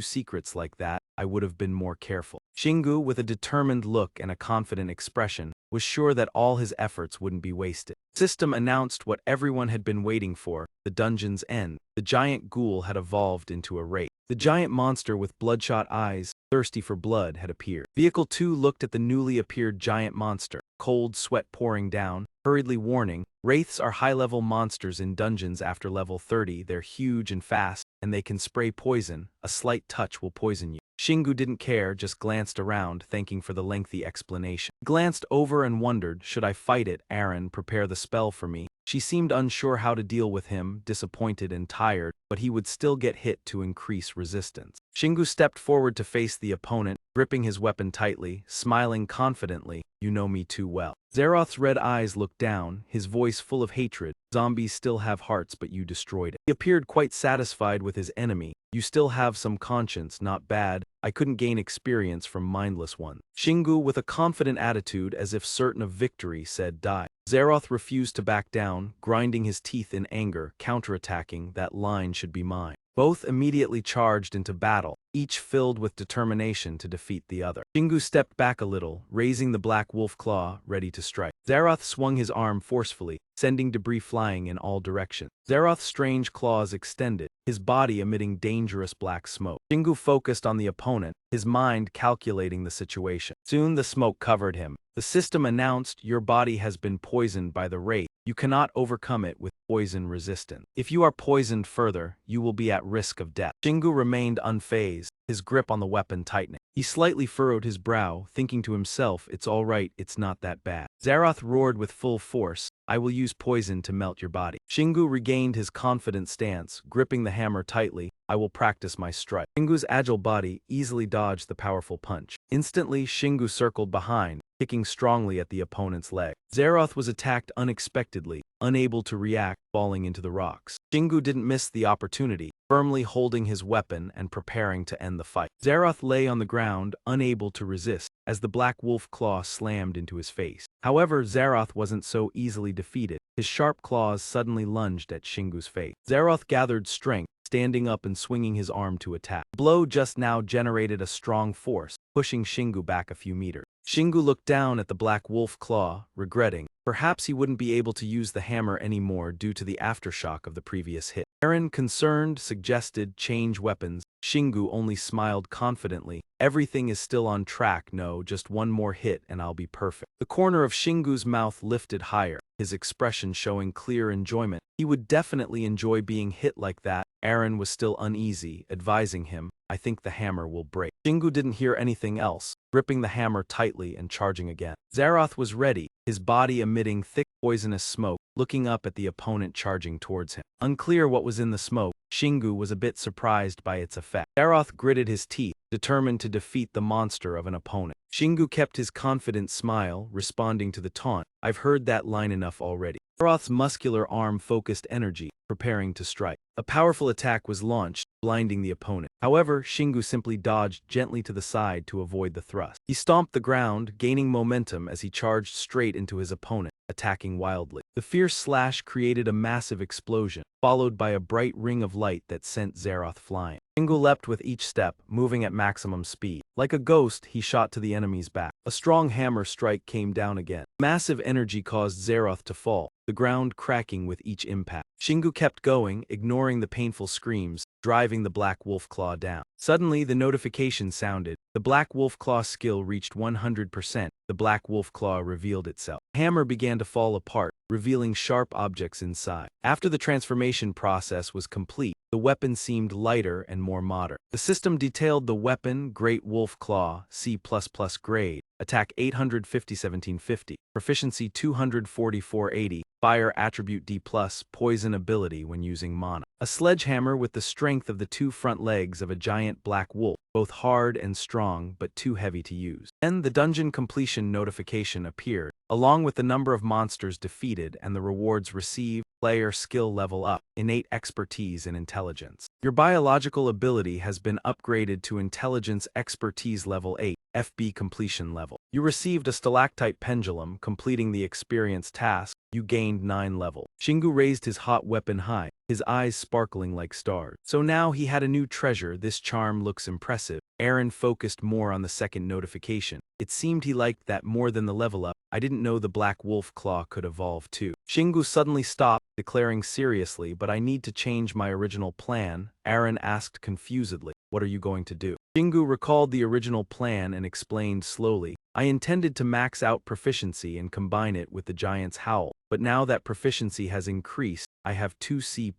secrets like that, I would have been more careful. Shingu, with a determined look and a confident expression, was sure that all his efforts wouldn't be wasted. The system announced what everyone had been waiting for, the dungeon's end. The giant ghoul had evolved into a wraith. The giant monster with bloodshot eyes, thirsty for blood, had appeared. Vehicle 2 looked at the newly appeared giant monster, cold sweat pouring down, hurriedly warning, wraiths are high-level monsters in dungeons after level 30. They're huge and fast, and they can spray poison. A slight touch will poison you. Shingu didn't care, just glanced around, thanking for the lengthy explanation. He glanced over and wondered, should I fight it? Aaron, prepare the spell for me. She seemed unsure how to deal with him, disappointed and tired, but he would still get hit to increase resistance. Shingu stepped forward to face the opponent, gripping his weapon tightly, smiling confidently. You know me too well. Zeroth's red eyes looked down, his voice full of hatred. Zombies still have hearts, but you destroyed it. He appeared quite satisfied with his enemy. You still have some conscience, not bad. I couldn't gain experience from mindless ones. Shingu, with a confident attitude as if certain of victory, said, die. Zeroth refused to back down, grinding his teeth in anger, counterattacking. That line should be mine. Both immediately charged into battle, each filled with determination to defeat the other. Shingu stepped back a little, raising the black wolf claw, ready to strike. Zeroth swung his arm forcefully, sending debris flying in all directions. Zeroth's strange claws extended, his body emitting dangerous black smoke. Shingu focused on the opponent, his mind calculating the situation. Soon the smoke covered him. The system announced, your body has been poisoned by the wraith. You cannot overcome it with poison resistance. If you are poisoned further, you will be at risk of death. Shingu remained unfazed, his grip on the weapon tightening. He slightly furrowed his brow, thinking to himself, it's all right, it's not that bad. Zeroth roared with full force, I will use poison to melt your body. Shingu regained his confident stance, gripping the hammer tightly. I will practice my strike. Shingu's agile body easily dodged the powerful punch. Instantly, Shingu circled behind, kicking strongly at the opponent's leg. Zeroth was attacked unexpectedly, unable to react, falling into the rocks. Shingu didn't miss the opportunity, firmly holding his weapon and preparing to end the fight. Zeroth lay on the ground, unable to resist, as the black wolf claw slammed into his face. However, Zeroth wasn't so easily defeated. His sharp claws suddenly lunged at Shingu's face. Zeroth gathered strength, standing up and swinging his arm to attack. The blow just now generated a strong force, pushing Shingu back a few meters. Shingu looked down at the black wolf claw, regretting, Perhaps he wouldn't be able to use the hammer anymore due to the aftershock of the previous hit. Eren, concerned, suggested change weapons. Shingu only smiled confidently. Everything is still on track, no, just one more hit and I'll be perfect. The corner of Shingu's mouth lifted higher, his expression showing clear enjoyment. He would definitely enjoy being hit like that. Eren was still uneasy, advising him, I think the hammer will break. Shingu didn't hear anything else, gripping the hammer tightly and charging again. Zaroth was ready, his body emitting thick poisonous smoke, looking up at the opponent charging towards him. Unclear what was in the smoke, Shingu was a bit surprised by its effect. Zaroth gritted his teeth, determined to defeat the monster of an opponent. Shingu kept his confident smile, responding to the taunt. I've heard that line enough already. Zaroth's muscular arm focused energy, preparing to strike. A powerful attack was launched, blinding the opponent. However, Shingu simply dodged gently to the side to avoid the thrust. He stomped the ground, gaining momentum as he charged straight into his opponent, attacking wildly. The fierce slash created a massive explosion, followed by a bright ring of light that sent Zaroth flying. Shingu leapt with each step, moving at maximum speed. Like a ghost, he shot to the enemy's back. A strong hammer strike came down again. Massive energy caused Zaroth to fall, the ground cracking with each impact. Shingu kept going, ignoring the painful screams, driving the Black Wolf Claw down. Suddenly, the notification sounded. The Black Wolf Claw skill reached 100%. The Black Wolf Claw revealed itself. The hammer began to fall apart, revealing sharp objects inside. After the transformation process was complete, the weapon seemed lighter and more modern. The system detailed the weapon, Great Wolf Claw, C++ grade, attack 850 1750, proficiency 240 480, fire attribute D+, poison ability when using mana. A sledgehammer with the strength of the two front legs of a giant black wolf, both hard and strong but too heavy to use. Then the dungeon completion notification appeared, along with the number of monsters defeated and the rewards received. Player skill level up, innate expertise and intelligence. Your biological ability has been upgraded to intelligence expertise level 8, FB completion level. You received a stalactite pendulum, completing the experience task. You gained 9 level. Shingu raised his hot weapon high, his eyes sparkling like stars. So now he had a new treasure. This charm looks impressive. Eren focused more on the second notification. It seemed he liked that more than the level up. I didn't know the Black Wolf Claw could evolve too. Shingu suddenly stopped, declaring seriously, but I need to change my original plan. Eren asked confusedly, what are you going to do? Shingu recalled the original plan and explained slowly, I intended to max out proficiency and combine it with the giant's howl, but now that proficiency has increased, I have 2 C++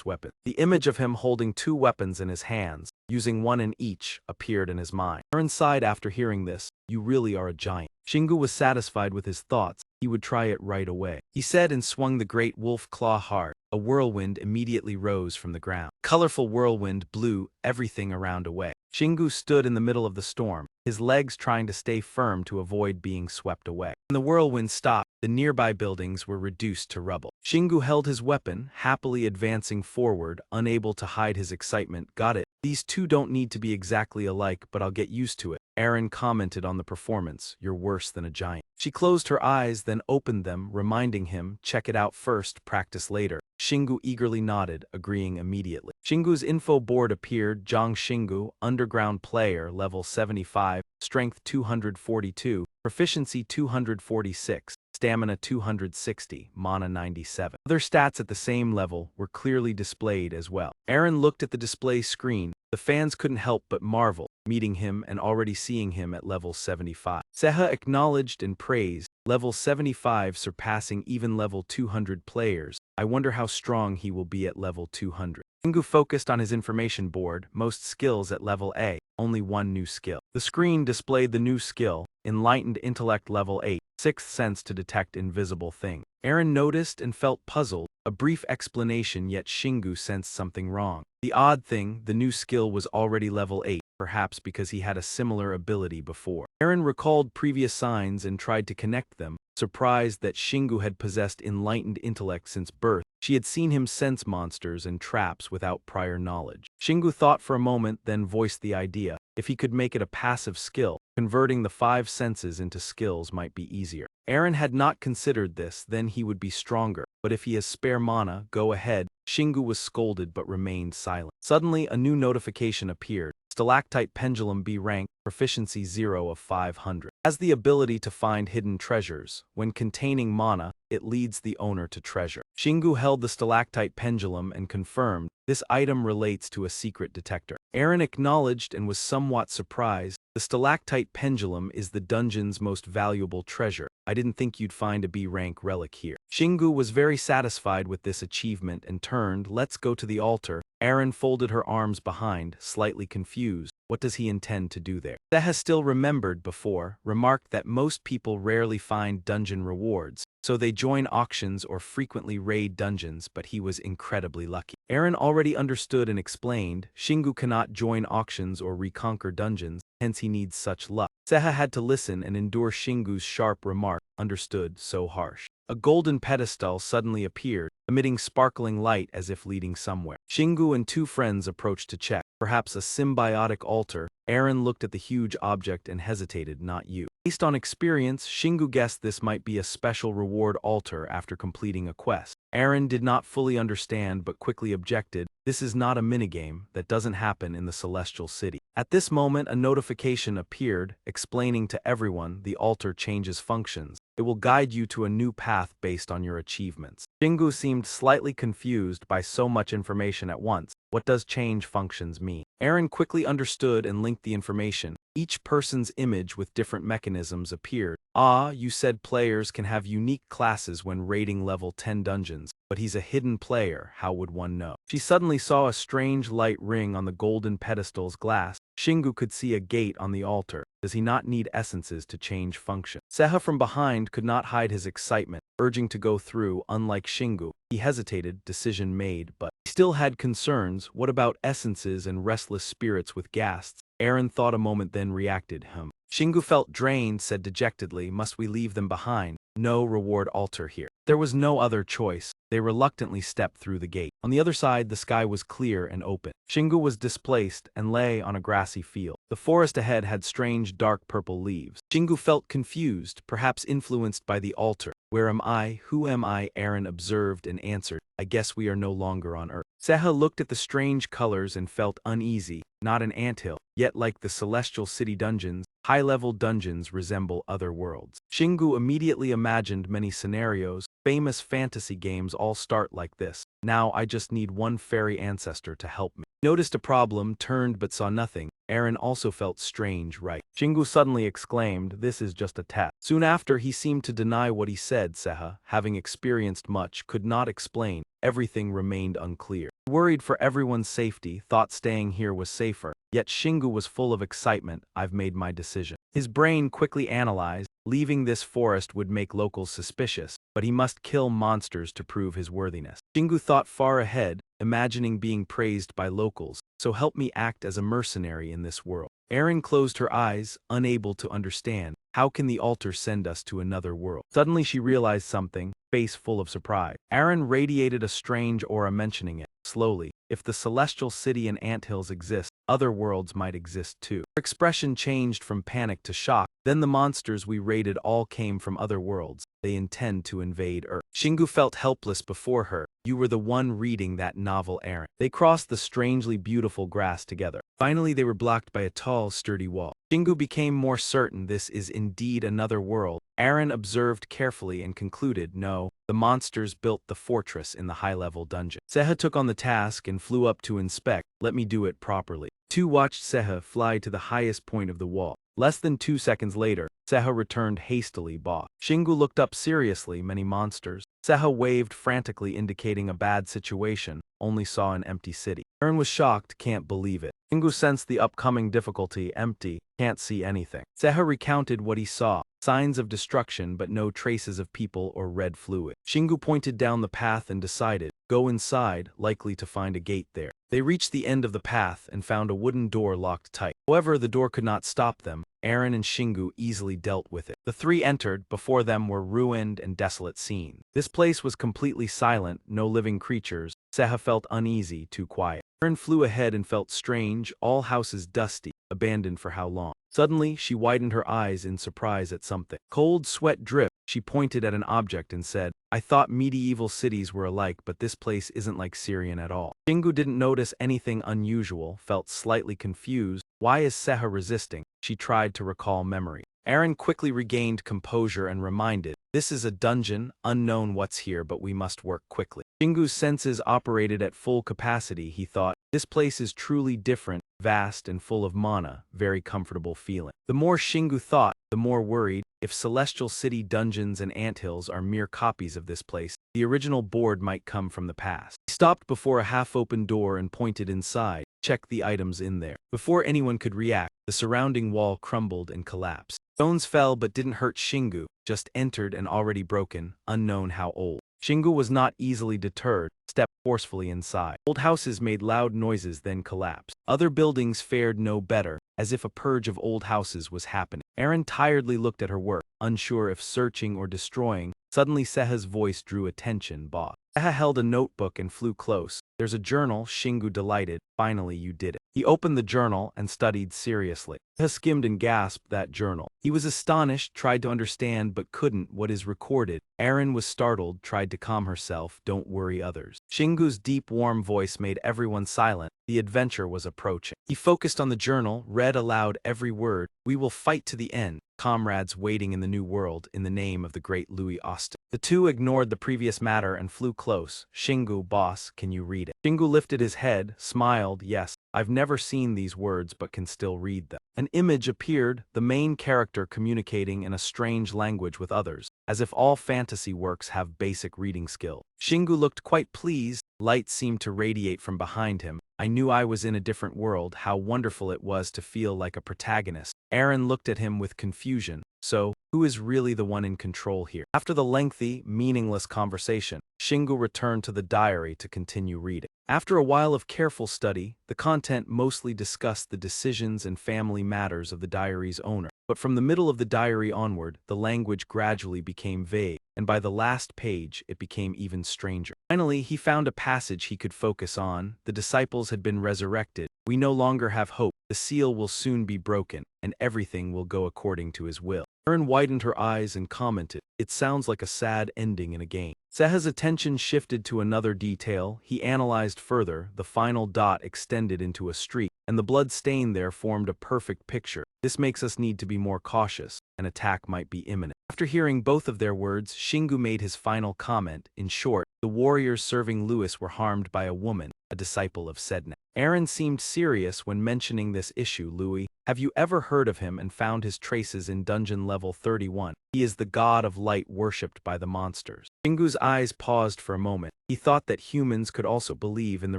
weapons. The image of him holding 2 weapons in his hands, using one in each, appeared in his mind. Eren sighed after hearing this, you really are a giant. Shingu was satisfied with his thoughts. He would try it right away. He said and swung the great wolf claw hard. A whirlwind immediately rose from the ground. Colorful whirlwind blew everything around away. Shingu stood in the middle of the storm, his legs trying to stay firm to avoid being swept away. When the whirlwind stopped, the nearby buildings were reduced to rubble. Shingu held his weapon, happily advancing forward, unable to hide his excitement. Got it. These two don't need to be exactly alike, but I'll get used to it. Eren commented on the performance. You're worse than a giant. She closed her eyes, then opened them, reminding him, check it out first, practice later. Shingu eagerly nodded, agreeing immediately. Shingu's info board appeared. Zhang Shingu, underground player, level 75, strength 242, proficiency 246. Stamina 260, mana 97. Other stats at the same level were clearly displayed as well. Eren looked at the display screen. The fans couldn't help but marvel, meeting him and already seeing him at level 75. Seha acknowledged and praised, level 75 surpassing even level 200 players. I wonder how strong he will be at level 200. Shingu focused on his information board, most skills at level A, only one new skill. The screen displayed the new skill, Enlightened Intellect level 8, Sixth Sense to detect invisible things. Eren noticed and felt puzzled, a brief explanation, yet Shingu sensed something wrong. The odd thing, the new skill was already level 8, perhaps because he had a similar ability before. Eren recalled previous signs and tried to connect them, surprised that Shingu had possessed enlightened intellect since birth. She had seen him sense monsters and traps without prior knowledge. Shingu thought for a moment, then voiced the idea. If he could make it a passive skill, converting the 5 senses into skills might be easier. Eren had not considered this, then he would be stronger. But if he has spare mana, go ahead. Shingu was scolded but remained silent. Suddenly, a new notification appeared. Stalactite pendulum B rank, proficiency 0 of 500. Has the ability to find hidden treasures. When containing mana, it leads the owner to treasure. Shingu held the stalactite pendulum and confirmed this item relates to a secret detector. Aaron acknowledged and was somewhat surprised. The stalactite pendulum is the dungeon's most valuable treasure. I didn't think you'd find a B-rank relic here. Shingu was very satisfied with this achievement and turned, let's go to the altar. Aaron folded her arms behind, slightly confused. What does he intend to do there? Seha still remembered before, remarked that most people rarely find dungeon rewards, so they join auctions or frequently raid dungeons, but he was incredibly lucky. Aaron already understood and explained, Shingu cannot join auctions or reconquer dungeons, hence he needs such luck. Seha had to listen and endure Shingu's sharp remark, understood, so harsh. A golden pedestal suddenly appeared, emitting sparkling light as if leading somewhere. Shingu and two friends approached to check. Perhaps a symbiotic altar. Aaron looked at the huge object and hesitated, not you. Based on experience, Shingu guessed this might be a special reward altar after completing a quest. Aaron did not fully understand but quickly objected, this is not a minigame, that doesn't happen in the Celestial City. At this moment a notification appeared, explaining to everyone the altar changes functions. It will guide you to a new path based on your achievements. Shingu seemed slightly confused by so much information at once. What does change functions mean? Aaron quickly understood and linked the information. Each person's image with different mechanisms appeared. Ah, you said players can have unique classes when raiding level 10 dungeons, but he's a hidden player, how would one know? She suddenly saw a strange light ring on the golden pedestal's glass. Shingu could see a gate on the altar. Does he not need essences to change function? Seha from behind could not hide his excitement, urging to go through. Unlike Shingu, he hesitated, decision made, but he still had concerns. What about essences and restless spirits with ghasts? Aaron thought a moment then reacted, Shingu felt drained, said dejectedly, must we leave them behind? No reward altar here. There was no other choice. They reluctantly stepped through the gate. On the other side, the sky was clear and open. Shingu was displaced and lay on a grassy field. The forest ahead had strange dark purple leaves. Shingu felt confused, perhaps influenced by the altar. Where am I? Who am I? Aaron observed and answered, I guess we are no longer on Earth. Seha looked at the strange colors and felt uneasy. Not an anthill, yet like the Celestial City dungeons, high-level dungeons resemble other worlds. Shingu immediately imagined many scenarios. Famous fantasy games all start like this. Now I just need one fairy ancestor to help me. Noticed a problem, turned but saw nothing. Aaron also felt strange, right? Shingu suddenly exclaimed, this is just a test. Soon after, he seemed to deny what he said. Seha, having experienced much, could not explain. Everything remained unclear. Worried for everyone's safety, thought staying here was safer. Yet Shingu was full of excitement. I've made my decision. His brain quickly analyzed. Leaving this forest would make locals suspicious, but he must kill monsters to prove his worthiness. Shingu thought far ahead, imagining being praised by locals. So help me act as a mercenary in this world. Aaron closed her eyes, unable to understand. How can the altar send us to another world? Suddenly she realized something, face full of surprise. Aaron radiated a strange aura mentioning it. Slowly, if the Celestial City and anthills exist, other worlds might exist too. Her expression changed from panic to shock. Then the monsters we raided all came from other worlds. They intend to invade Earth. Shingu felt helpless before her. You were the one reading that novel, Aaron. They crossed the strangely beautiful grass together. Finally, they were blocked by a tall, sturdy wall. Shingu became more certain this is indeed another world. Aaron observed carefully and concluded, no, the monsters built the fortress in the high-level dungeon. Seha took on the task and flew up to inspect. Let me do it properly. Two watched Seha fly to the highest point of the wall. Less than 2 seconds later, Seha returned hastily, boss. Shingu looked up seriously, many monsters. Seha waved frantically indicating a bad situation, only saw an empty city. Aaron was shocked, can't believe it. Shingu sensed the upcoming difficulty, empty, can't see anything. Seha recounted what he saw, signs of destruction but no traces of people or red fluid. Shingu pointed down the path and decided, go inside, likely to find a gate there. They reached the end of the path and found a wooden door locked tight. However, the door could not stop them. Aaron and Shingu easily dealt with it. The three entered. Before them were ruined and desolate scenes. This place was completely silent, no living creatures. Seha felt uneasy, too quiet. Aaron flew ahead and felt strange, all houses dusty, abandoned for how long. Suddenly, she widened her eyes in surprise at something. Cold sweat dripped. She pointed at an object and said, I thought medieval cities were alike, but this place isn't like Syrian at all. Shingu didn't notice anything unusual, felt slightly confused. Why is Seha resisting? She tried to recall memory. Aaron quickly regained composure and reminded, this is a dungeon, unknown what's here, but we must work quickly. Shingu's senses operated at full capacity. He thought, this place is truly different, vast and full of mana, very comfortable feeling. The more Shingu thought, the more worried. If Celestial City dungeons and anthills are mere copies of this place, the original board might come from the past. He stopped before a half-open door and pointed inside. Check the items in there. Before anyone could react, the surrounding wall crumbled and collapsed. Stones fell but didn't hurt Shingu, just entered and already broken, unknown how old. Shingu was not easily deterred, stepped forcefully inside. Old houses made loud noises then collapsed. Other buildings fared no better, as if a purge of old houses was happening. Aaron tiredly looked at her work, unsure if searching or destroying. Suddenly Seha's voice drew attention. Boss. Seha held a notebook and flew close. There's a journal. Shingu delighted. Finally you did it. He opened the journal and studied seriously. Seha skimmed and gasped that journal. He was astonished, tried to understand but couldn't. What is recorded? Aaron was startled, tried to calm herself. Don't worry others. Shingu's deep warm voice made everyone silent. The adventure was approaching. He focused on the journal, read aloud every word. We will fight to the end. Comrades waiting in the new world in the name of the great Louis Austin. The two ignored the previous matter and flew close. Shingu, boss, can you read it? Shingu lifted his head, smiled. Yes, I've never seen these words but can still read them. An image appeared, the main character communicating in a strange language with others, as if all fantasy works have basic reading skill. Shingu looked quite pleased. Light seemed to radiate from behind him. I knew I was in a different world. How wonderful it was to feel like a protagonist. Aaron looked at him with confusion. So, who is really the one in control here? After the lengthy, meaningless conversation, Shingu returned to the diary to continue reading. After a while of careful study, the content mostly discussed the decisions and family matters of the diary's owner. But from the middle of the diary onward, the language gradually became vague, and by the last page, it became even stranger. Finally, he found a passage he could focus on. The disciples had been resurrected. We no longer have hope. The seal will soon be broken, and everything will go according to his will. Aaron widened her eyes and commented, it sounds like a sad ending in a game. Seha's attention shifted to another detail. He analyzed further. The final dot extended into a streak, and the blood stain there formed a perfect picture. This makes us need to be more cautious. An attack might be imminent. After hearing both of their words, Shingu made his final comment. In short, the warriors serving Louis were harmed by a woman, a disciple of Sedna. Aaron seemed serious when mentioning this issue. Louis, have you ever heard of him and found his traces in dungeon level 31? He is the god of light worshipped by the monsters. Shingu's eyes paused for a moment. He thought that humans could also believe in the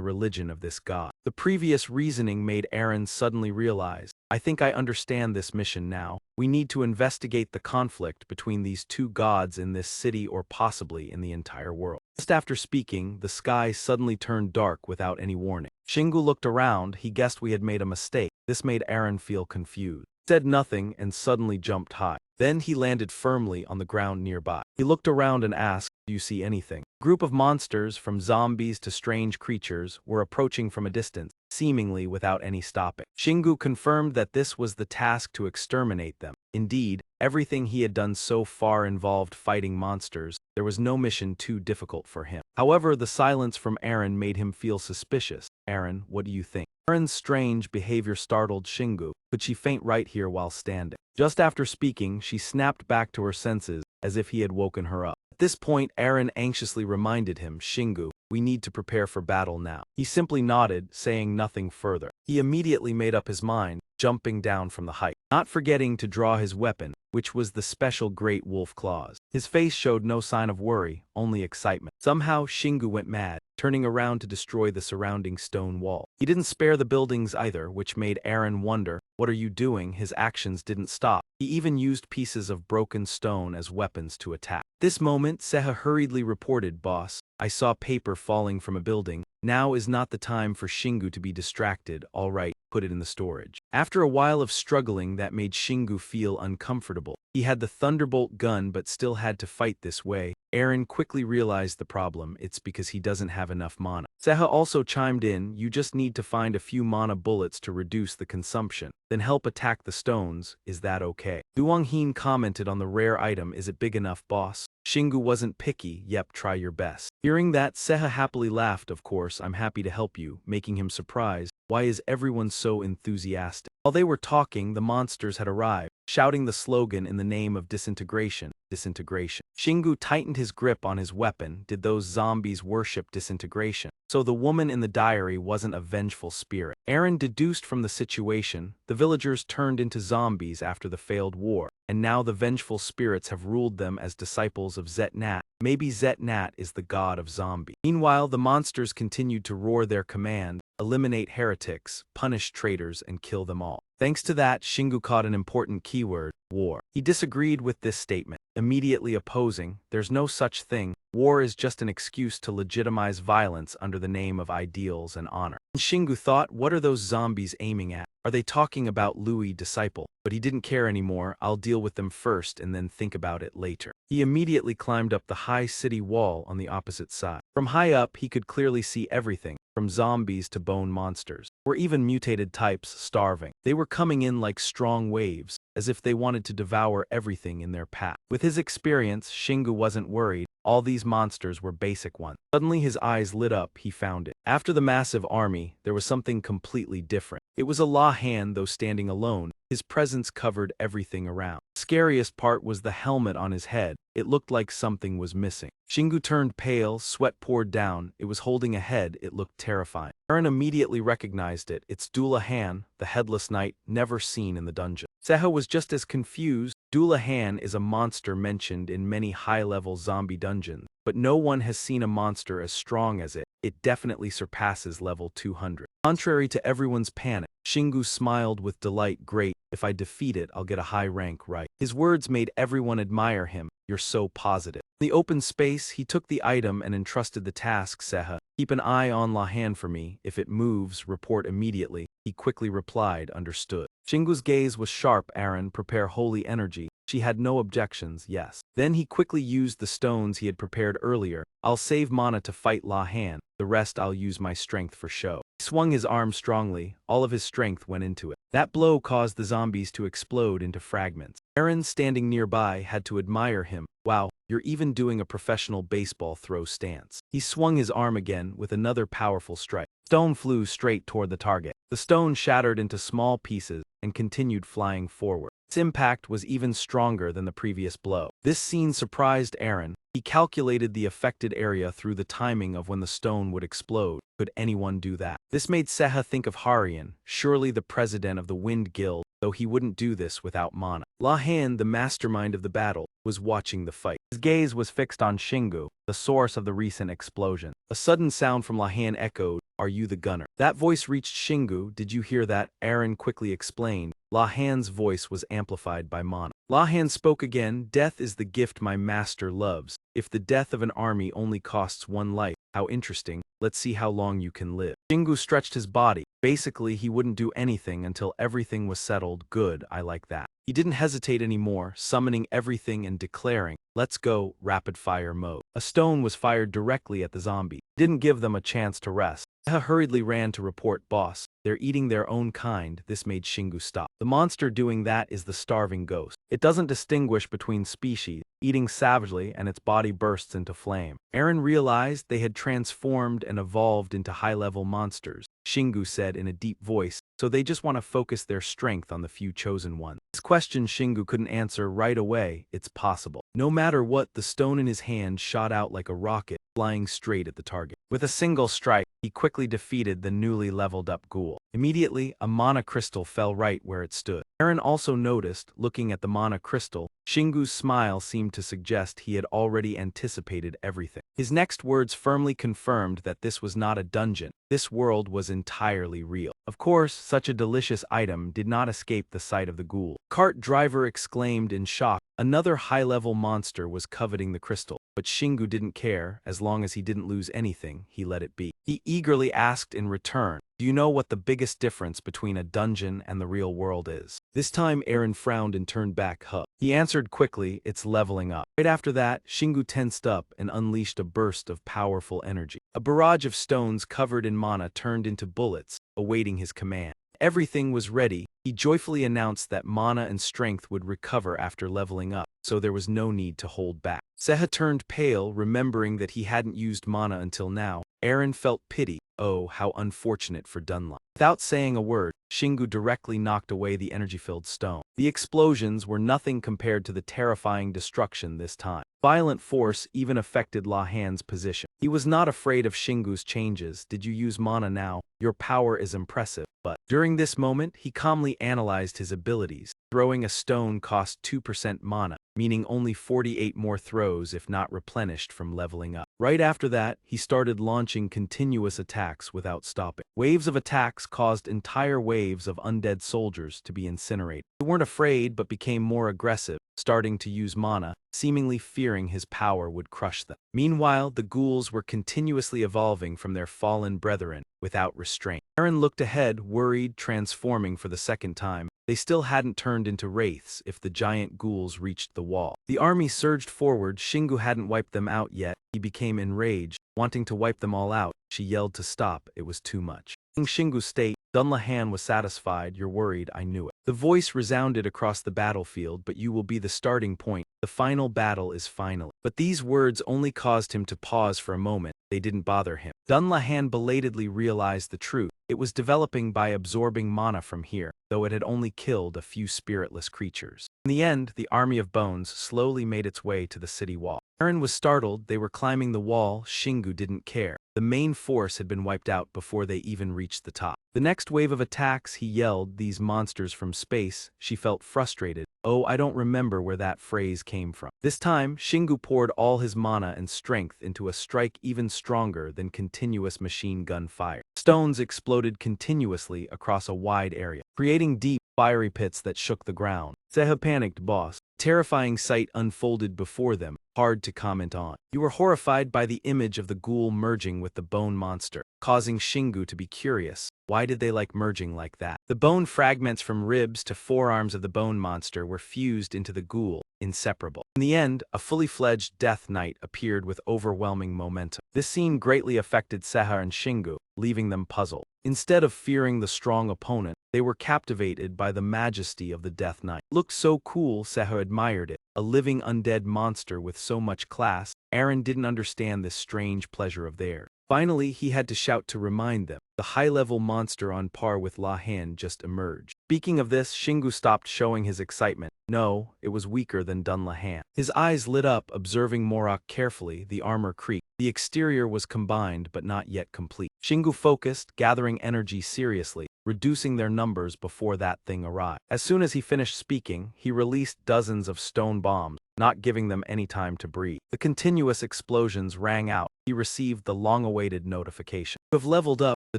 religion of this god. The previous reasoning made Aaron suddenly realize, I think I understand this mission now. We need to investigate the conflict between these two gods in this city or possibly in the entire world. Just after speaking, the sky suddenly turned dark without any warning. Shingu looked around. He guessed we had made a mistake. This made Aaron feel confused. He said nothing and suddenly jumped high. Then he landed firmly on the ground nearby. He looked around and asked, do you see anything? A group of monsters, from zombies to strange creatures, were approaching from a distance, seemingly without any stopping. Shingu confirmed that this was the task to exterminate them. Indeed, everything he had done so far involved fighting monsters. There was no mission too difficult for him. However, the silence from Aaron made him feel suspicious. Aaron, what do you think? Aaron's strange behavior startled Shingu. Could she faint right here while standing? Just after speaking, she snapped back to her senses, as if he had woken her up. At this point, Aaron anxiously reminded him, Shingu, we need to prepare for battle now. He simply nodded, saying nothing further. He immediately made up his mind, jumping down from the height, not forgetting to draw his weapon, which was the special great wolf claws. His face showed no sign of worry, only excitement. Somehow, Shingu went mad, turning around to destroy the surrounding stone wall. He didn't spare the buildings either, which made Aaron wonder, what are you doing? His actions didn't stop. He even used pieces of broken stone as weapons to attack. This moment, Seha hurriedly reported, boss, I saw paper falling from a building. Now is not the time for Shingu to be distracted. All right, put it in the storage. After a while of struggling that made Shingu feel uncomfortable. He had the Thunderbolt gun but still had to fight this way. Aaron quickly realized the problem. It's because he doesn't have enough mana. Seha also chimed in, you just need to find a few mana bullets to reduce the consumption, then help attack the stones. Is that okay? Duong Heen commented on the rare item. Is it big enough, boss? Shingu wasn't picky. Yep, try your best. Hearing that, Seha happily laughed. Of course, I'm happy to help you, making him surprised. Why is everyone so enthusiastic? While they were talking, the monsters had arrived, shouting the slogan in the name of disintegration. Disintegration. Shingu tightened his grip on his weapon. Did those zombies worship disintegration? So the woman in the diary wasn't a vengeful spirit. Aaron deduced from the situation, the villagers turned into zombies after the failed war, and now the vengeful spirits have ruled them as disciples of Zet Nat. Maybe Zet Nat is the god of zombie. Meanwhile, the monsters continued to roar their command, eliminate heretics, punish traitors, and kill them all. Thanks to that, Shingu caught an important keyword, war. He disagreed with this statement, immediately opposing, there's no such thing. War is just an excuse to legitimize violence under the name of ideals and honor. And Shingu thought, what are those zombies aiming at? Are they talking about Louis' disciple? But he didn't care anymore. I'll deal with them first and then think about it later. He immediately climbed up the high city wall on the opposite side. From high up, he could clearly see everything, from zombies to bone monsters, or even mutated types starving. They were coming in like strong waves, as if they wanted to devour everything in their path. With his experience, Shingu wasn't worried. All these monsters were basic ones. Suddenly his eyes lit up. He found it. After the massive army, there was something completely different. It was a La Han, though standing alone. His presence covered everything around. The scariest part was the helmet on his head. It looked like something was missing. Shingu turned pale, sweat poured down. It was holding a head. It looked terrifying. Aaron immediately recognized it. It's Dullahan, the headless knight, never seen in the dungeon. Seha was just as confused. Dullahan is a monster mentioned in many high-level zombie dungeons, but no one has seen a monster as strong as it. It definitely surpasses level 200. Contrary to everyone's panic, Shingu smiled with delight. Great, if I defeat it, I'll get a high rank, right? His words made everyone admire him. You're so positive. In the open space, he took the item and entrusted the task. Seha, keep an eye on Lahan for me. If it moves, report immediately. He quickly replied, understood. Shingu's gaze was sharp. Aaron, prepare holy energy. She had no objections, yes. Then he quickly used the stones he had prepared earlier. I'll save mana to fight Lahan. The rest I'll use my strength for show. He swung his arm strongly. All of his strength went into it. That blow caused the zombies to explode into fragments. Aaron, standing nearby, had to admire him. Wow, you're even doing a professional baseball throw stance. He swung his arm again with another powerful strike. Stone flew straight toward the target. The stone shattered into small pieces and continued flying forward. Its impact was even stronger than the previous blow. This scene surprised Aaron. He calculated the affected area through the timing of when the stone would explode. Could anyone do that? This made Seha think of Harian, surely the president of the Wind Guild, though he wouldn't do this without mana. Lahan, the mastermind of the battle, was watching the fight. His gaze was fixed on Shingu, the source of the recent explosion. A sudden sound from Lahan echoed, "Are you the gunner?" That voice reached Shingu. Did you hear that? Aaron quickly explained. Lahan's voice was amplified by mana. Lahan spoke again. Death is the gift my master loves. If the death of an army only costs one life, how interesting. Let's see how long you can live. Shingu stretched his body. Basically, he wouldn't do anything until everything was settled. Good, I like that. He didn't hesitate anymore, summoning everything and declaring, let's go, rapid-fire mode. A stone was fired directly at the zombie. Didn't give them a chance to rest. Seha hurriedly ran to report, boss, they're eating their own kind. This made Shingu stop. The monster doing that is the starving ghost. It doesn't distinguish between species, eating savagely, and its body bursts into flame. Aaron realized they had transformed and evolved into high-level monsters. Shingu said in a deep voice, so they just want to focus their strength on the few chosen ones. This question Shingu couldn't answer right away. It's possible. No matter what, the stone in his hand shot out like a rocket, flying straight at the target. With a single strike, he quickly defeated the newly leveled up ghoul. Immediately, a mana crystal fell right where it stood. Aaron also noticed, looking at the mana crystal, Shingu's smile seemed to suggest he had already anticipated everything. His next words firmly confirmed that this was not a dungeon. This world was entirely real. Of course, such a delicious item did not escape the sight of the ghoul. Cart driver exclaimed in shock. Another high-level monster was coveting the crystal. But Shingu didn't care. As long as he didn't lose anything, he let it be. He eagerly asked in return, Do you know what the biggest difference between a dungeon and the real world is? This time Aaron frowned and turned back. Huh. He answered quickly, it's leveling up. Right after that, Shingu tensed up and unleashed a burst of powerful energy. A barrage of stones covered in mana turned into bullets, awaiting his command. Everything was ready. He joyfully announced that mana and strength would recover after leveling up, so there was no need to hold back. Seha turned pale, remembering that he hadn't used mana until now. Aaron felt pity. Oh, how unfortunate for Dunlop. Without saying a word, Shingu directly knocked away the energy-filled stone. The explosions were nothing compared to the terrifying destruction this time. Violent force even affected La Han's position. He was not afraid of Shingu's changes. Did you use mana now? Your power is impressive. But during this moment, he calmly analyzed his abilities. Throwing a stone cost 2% mana, meaning only 48 more throws if not replenished from leveling up. Right after that, he started launching continuous attacks without stopping. Waves of attacks caused entire waves of undead soldiers to be incinerated. They weren't afraid but became more aggressive, starting to use mana, seemingly fearing his power would crush them. Meanwhile, the ghouls were continuously evolving from their fallen brethren, without restraint. Aaron looked ahead, worried, transforming for the second time. They still hadn't turned into wraiths if the giant ghouls reached the wall. The army surged forward. Shingu hadn't wiped them out yet. He became enraged, wanting to wipe them all out. She yelled to stop. It was too much. In Shingu's state, Dunlahan was satisfied. You're worried, I knew it. The voice resounded across the battlefield, but you will be the starting point. The final battle is finally. But these words only caused him to pause for a moment. They didn't bother him. Dunlahan belatedly realized the truth. It was developing by absorbing mana from here, though it had only killed a few spiritless creatures. In the end, the army of bones slowly made its way to the city wall. Aaron was startled. They were climbing the wall. Shingu didn't care. The main force had been wiped out before they even reached the top. The next wave of attacks, he yelled, these monsters from space. She felt frustrated. Oh, I don't remember where that phrase came from. This time, Shingu poured all his mana and strength into a strike even stronger than continuous machine gun fire. Stones exploded continuously across a wide area, creating deep, fiery pits that shook the ground. Seha panicked. Boss. Terrifying sight unfolded before them, hard to comment on. You were horrified by the image of the ghoul merging with the bone monster, causing Shingu to be curious. Why did they like merging like that? The bone fragments from ribs to forearms of the bone monster were fused into the ghoul, inseparable. In the end, a fully fledged Death Knight appeared with overwhelming momentum. This scene greatly affected Seha and Shingu, leaving them puzzled. Instead of fearing the strong opponent, they were captivated by the majesty of the Death Knight. Looked so cool, Seha admired it. A living undead monster with so much class. Aaron didn't understand this strange pleasure of theirs. Finally, he had to shout to remind them. The high-level monster on par with La Han just emerged. Speaking of this, Shingu stopped showing his excitement. No, it was weaker than Dunlahan. His eyes lit up, observing Morak carefully. The armor creaked. The exterior was combined but not yet complete. Shingu focused, gathering energy seriously, reducing their numbers before that thing arrived. As soon as he finished speaking, he released dozens of stone bombs, not giving them any time to breathe. The continuous explosions rang out. He received the long-awaited notification. You have leveled up. The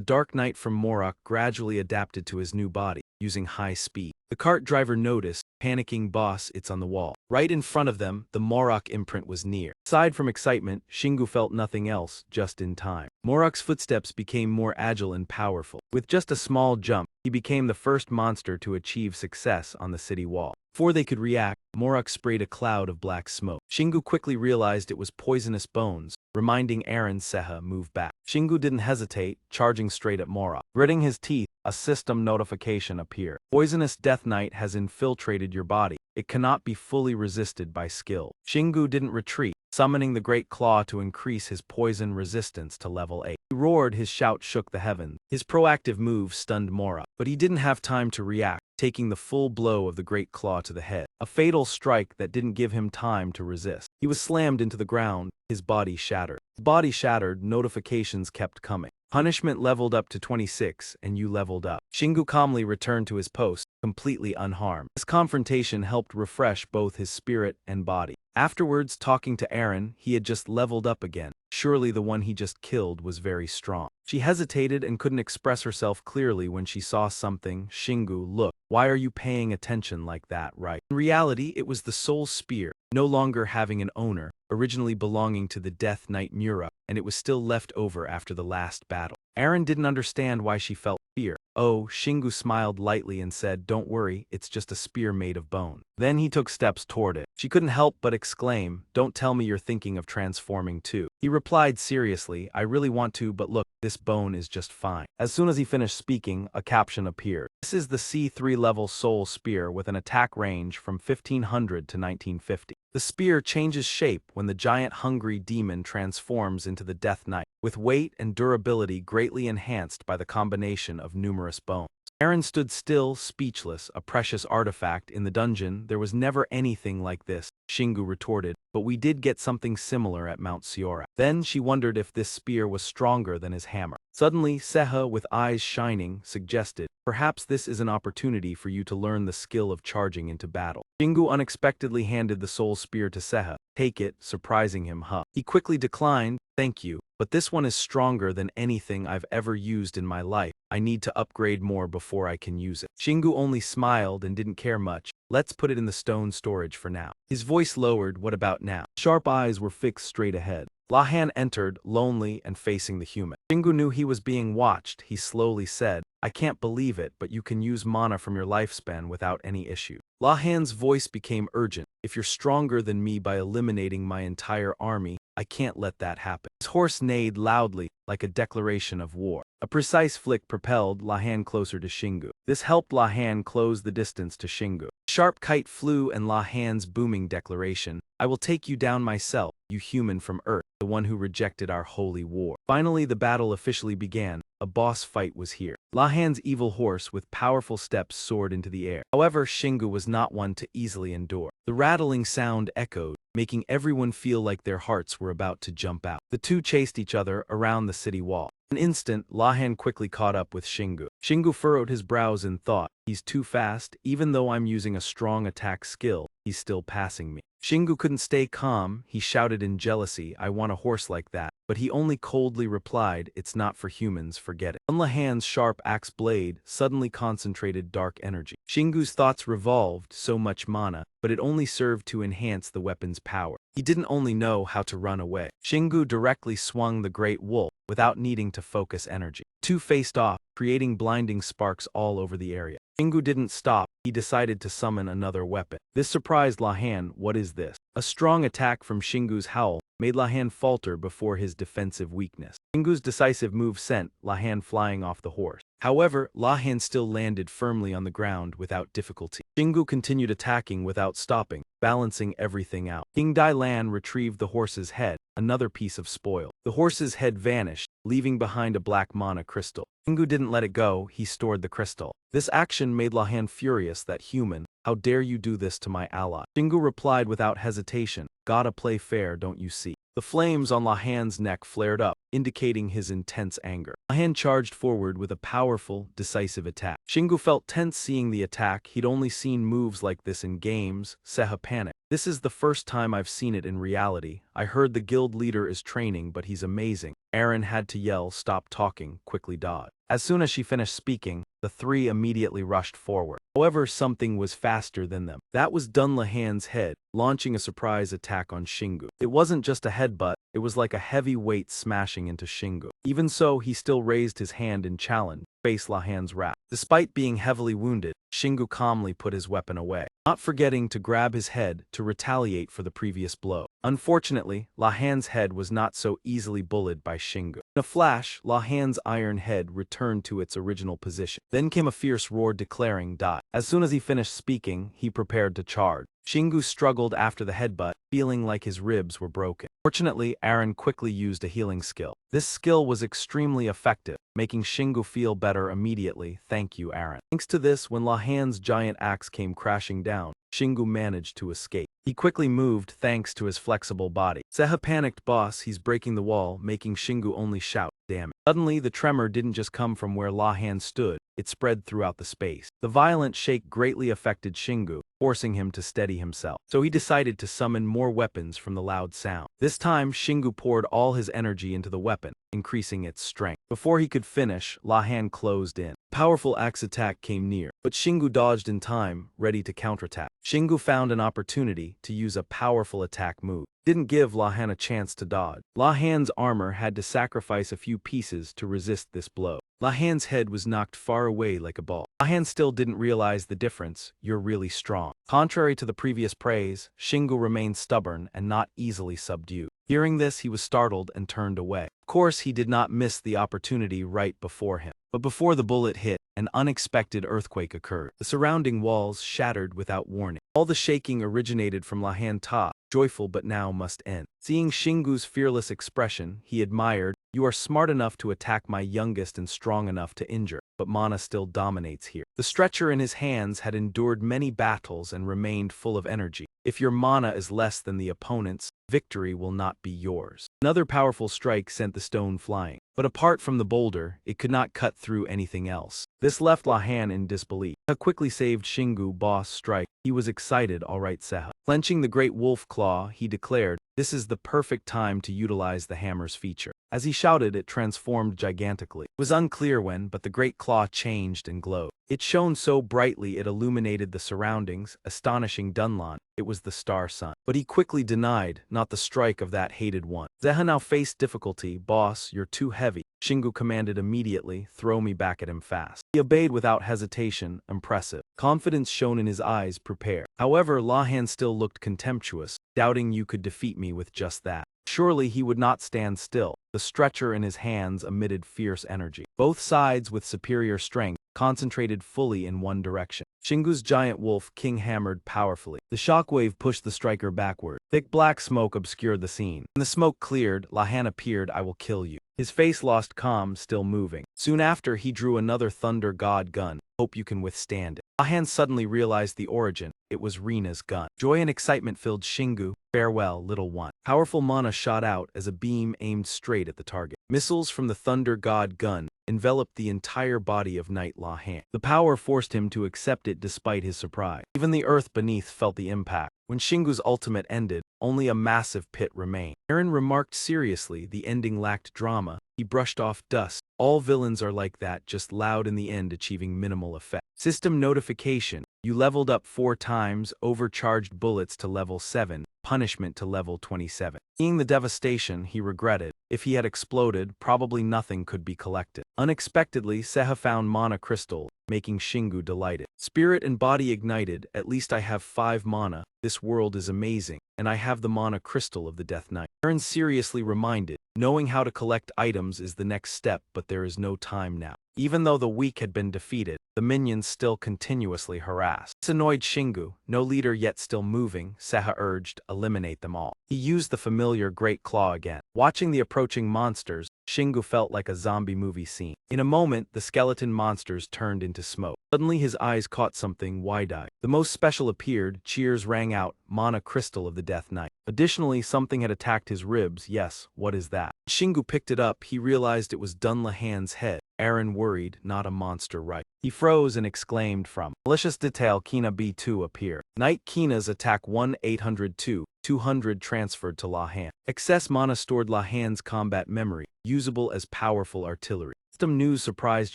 Dark Knight from Morak gradually adapted to his new body, using high speed. The cart driver noticed, panicking. Boss, it's on the wall. Right in front of them, the Morak imprint was near. Aside from excitement, Shingu felt nothing else, just in time. Morak's footsteps became more agile and powerful. With just a small jump, he became the first monster to achieve success on the city wall. Before they could react, Morak sprayed a cloud of black smoke. Shingu quickly realized it was poisonous bones, reminding Aaron. Seha moved back. Shingu didn't hesitate, charging straight at Morak. Gritting his teeth, a system notification appeared. Poisonous Death Knight has infiltrated your body. It cannot be fully resisted by skill. Shingu didn't retreat, summoning the Great Claw to increase his poison resistance to level 8. He roared. His shout shook the heavens. His proactive move stunned Morak, but he didn't have time to react, taking the full blow of the Great Claw to the head. A fatal strike that didn't give him time to resist. He was slammed into the ground, his body shattered. His body shattered, notifications kept coming. Punishment leveled up to 26, and you leveled up. Shingu calmly returned to his post, completely unharmed. This confrontation helped refresh both his spirit and body. Afterwards, talking to Aaron, he had just leveled up again. Surely the one he just killed was very strong. She hesitated and couldn't express herself clearly when she saw something. Shingu, look, why are you paying attention like that, right? In reality, it was the soul spear, no longer having an owner, originally belonging to the Death Knight Mura, and it was still left over after the last battle. Aaron didn't understand why she felt fear. Oh, Shingu smiled lightly and said, don't worry, it's just a spear made of bone. Then he took steps toward it. She couldn't help but exclaim, don't tell me you're thinking of transforming too. He replied seriously, I really want to, but look, this bone is just fine. As soon as he finished speaking, a caption appeared. This is the C3 level soul spear with an attack range from 1500 to 1950. The spear changes shape when the giant hungry demon transforms into the Death Knight, with weight and durability greatly enhanced by the combination of numerous bones. Aaron stood still, speechless, a precious artifact in the dungeon. There was never anything like this, Shingu retorted, but we did get something similar at Mount Siora. Then she wondered if this spear was stronger than his hammer. Suddenly, Seha, with eyes shining, suggested, perhaps this is an opportunity for you to learn the skill of charging into battle. Shingu unexpectedly handed the soul spear to Seha. Take it, surprising him, huh? He quickly declined, thank you, but this one is stronger than anything I've ever used in my life. I need to upgrade more before I can use it. Shingu only smiled and didn't care much. Let's put it in the stone storage for now. His voice lowered, what about now? Sharp eyes were fixed straight ahead. Lahan entered, lonely and facing the human. Shingu knew he was being watched. He slowly said, I can't believe it, but you can use mana from your lifespan without any issue. Lahan's voice became urgent. If you're stronger than me by eliminating my entire army, I can't let that happen. His horse neighed loudly, like a declaration of war. A precise flick propelled Lahan closer to Shingu. This helped Lahan close the distance to Shingu. Sharp kite flew and Lahan's booming declaration, I will take you down myself, you human from Earth, the one who rejected our holy war. Finally, the battle officially began. A boss fight was here. Lahan's evil horse with powerful steps soared into the air. However, Shingu was not one to easily endure. The rattling sound echoed, making everyone feel like their hearts were about to jump out. The two chased each other around the city wall. In an instant, Lahan quickly caught up with Shingu. Shingu furrowed his brows in thought. He's too fast. Even though I'm using a strong attack skill, he's still passing me. Shingu couldn't stay calm. He shouted in jealousy, I want a horse like that. But he only coldly replied, it's not for humans, forget it. On Lahan's sharp axe blade suddenly concentrated dark energy. Shingu's thoughts revolved, so much mana, but it only served to enhance the weapon's power. He didn't only know how to run away. Shingu directly swung the great wolf, without needing to focus energy. Two faced off, creating blinding sparks all over the area. Shingu didn't stop. He decided to summon another weapon. This surprised Lahan. What is this? A strong attack from Shingu's howl made Lahan falter before his defensive weakness. Shingu's decisive move sent Lahan flying off the horse. However, Lahan still landed firmly on the ground without difficulty. Shingu continued attacking without stopping, balancing everything out. King Dai Lan retrieved the horse's head, another piece of spoil. The horse's head vanished, leaving behind a black mana crystal. Shingu didn't let it go, he stored the crystal. This action made Lahan furious. That human, how dare you do this to my ally? Shingu replied without hesitation, gotta play fair, don't you see? The flames on Lahan's neck flared up, indicating his intense anger. Lahan charged forward with a powerful, decisive attack. Shingu felt tense seeing the attack. He'd only seen moves like this in games. Seha panicked. This is the first time I've seen it in reality. I heard the guild leader is training, but he's amazing. Aaron had to yell, stop talking, quickly dodge. As soon as she finished speaking, the three immediately rushed forward. However, something was faster than them. That was Dun Lahan's head, launching a surprise attack on Shingu. It wasn't just a headbutt, it was like a heavy weight smashing into Shingu. Even so, he still raised his hand in challenge, face Lahan's wrath. Despite being heavily wounded, Shingu calmly put his weapon away, not forgetting to grab his head to retaliate for the previous blow. Unfortunately, Lahan's head was not so easily bullied by Shingu. In a flash, Lahan's iron head returned to its original position. Then came a fierce roar declaring die. As soon as he finished speaking, he prepared to charge. Shingu struggled after the headbutt, feeling like his ribs were broken. Fortunately, Aaron quickly used a healing skill. This skill was extremely effective, making Shingu feel better immediately. Thank you, Aaron. Thanks to this, when Lahan's giant axe came crashing down, Shingu managed to escape. He quickly moved thanks to his flexible body. Seha panicked, boss, he's breaking the wall, making Shingu only shout, damn it. Suddenly, the tremor didn't just come from where Lahan stood, it spread throughout the space. The violent shake greatly affected Shingu, forcing him to steady himself. So he decided to summon more weapons from the loud sound. This time, Shingu poured all his energy into the weapon, increasing its strength. Before he could finish, Lahan closed in. Powerful axe attack came near, but Shingu dodged in time, ready to counterattack. Shingu found an opportunity to use a powerful attack move. Didn't give Lahan a chance to dodge. Lahan's armor had to sacrifice a few pieces to resist this blow. Lahan's head was knocked far away like a ball. Lahan still didn't realize the difference. You're really strong. Contrary to the previous praise, Shingu remained stubborn and not easily subdued. Hearing this, he was startled and turned away. Of course, he did not miss the opportunity right before him. But before the bullet hit, an unexpected earthquake occurred. The surrounding walls shattered without warning. All the shaking originated from Lahan Ta, joyful but now must end. Seeing Shingu's fearless expression, he admired, "You are smart enough to attack my youngest and strong enough to injure, but mana still dominates here." The stretcher in his hands had endured many battles and remained full of energy. If your mana is less than the opponent's, victory will not be yours. Another powerful strike sent the stone flying. But apart from the boulder, it could not cut through anything else. This left Lahan in disbelief. Seha quickly saved Shingu boss strike. He was excited, "All right, Seha." Clenching the great wolf claw, he declared, "This is the perfect time to utilize the hammer's feature." As he shouted, it transformed gigantically. It was unclear when, but the great claw changed and glowed. It shone so brightly it illuminated the surroundings, astonishing Dunlon. It was the star sun. But he quickly denied, "Not the strike of that hated one." Seha now faced difficulty. "Boss, you're too heavy." Shingu commanded immediately, "Throw me back at him fast." He obeyed without hesitation, impressive. Confidence shone in his eyes, "Prepare." However, Lahan still looked contemptuous, doubting, "You could defeat me with just that." Surely he would not stand still. The stretcher in his hands emitted fierce energy. Both sides, with superior strength, concentrated fully in one direction. Shingu's giant wolf king hammered powerfully. The shockwave pushed the striker backward. Thick black smoke obscured the scene. When the smoke cleared, Lahan appeared, "I will kill you." His face lost calm, still moving. Soon after, he drew another Thunder God gun. "Hope you can withstand it." Lahan suddenly realized the origin. It was Rina's gun. Joy and excitement filled Shingu. "Farewell, little one." Powerful mana shot out as a beam aimed straight at the target. Missiles from the Thunder God gun enveloped the entire body of Knight Lahan. The power forced him to accept it despite his surprise. Even the earth beneath felt the impact. When Shingu's ultimate ended, only a massive pit remained. Eren remarked seriously the ending lacked drama. He brushed off dust. "All villains are like that, just loud in the end, achieving minimal effect." System notification. You leveled up 4 times, overcharged bullets to level 7, punishment to level 27. Seeing the devastation, he regretted. If he had exploded, probably nothing could be collected. Unexpectedly, Seha found mana crystal, making Shingu delighted. Spirit and body ignited. "At least I have 5 mana. This world is amazing, and I have the mana crystal of the Death Knight." Eren seriously reminded, "Knowing how to collect items is the next step, but there is no time now." Even though the weak had been defeated, the minions still continuously harassed. This annoyed Shingu. No leader yet still moving, Seha urged, "Eliminate them all." He used the familiar Great Claw again. Watching the approaching monsters, Shingu felt like a zombie movie scene. In a moment, the skeleton monsters turned into smoke. Suddenly his eyes caught something wide-eyed. The most special appeared, cheers rang out, "Mana Crystal of the Death Knight." Additionally, something had attacked his ribs. Yes, what is that? Shingu picked it up. He realized it was Dunlahan's head. Eren worried, "Not a monster, right?" He froze and exclaimed from malicious detail, "Kina B2 appear." Knight Kina's attack 1-802, 200 transferred to Lahan. Excess mana stored Lahan's combat memory, usable as powerful artillery. System news surprised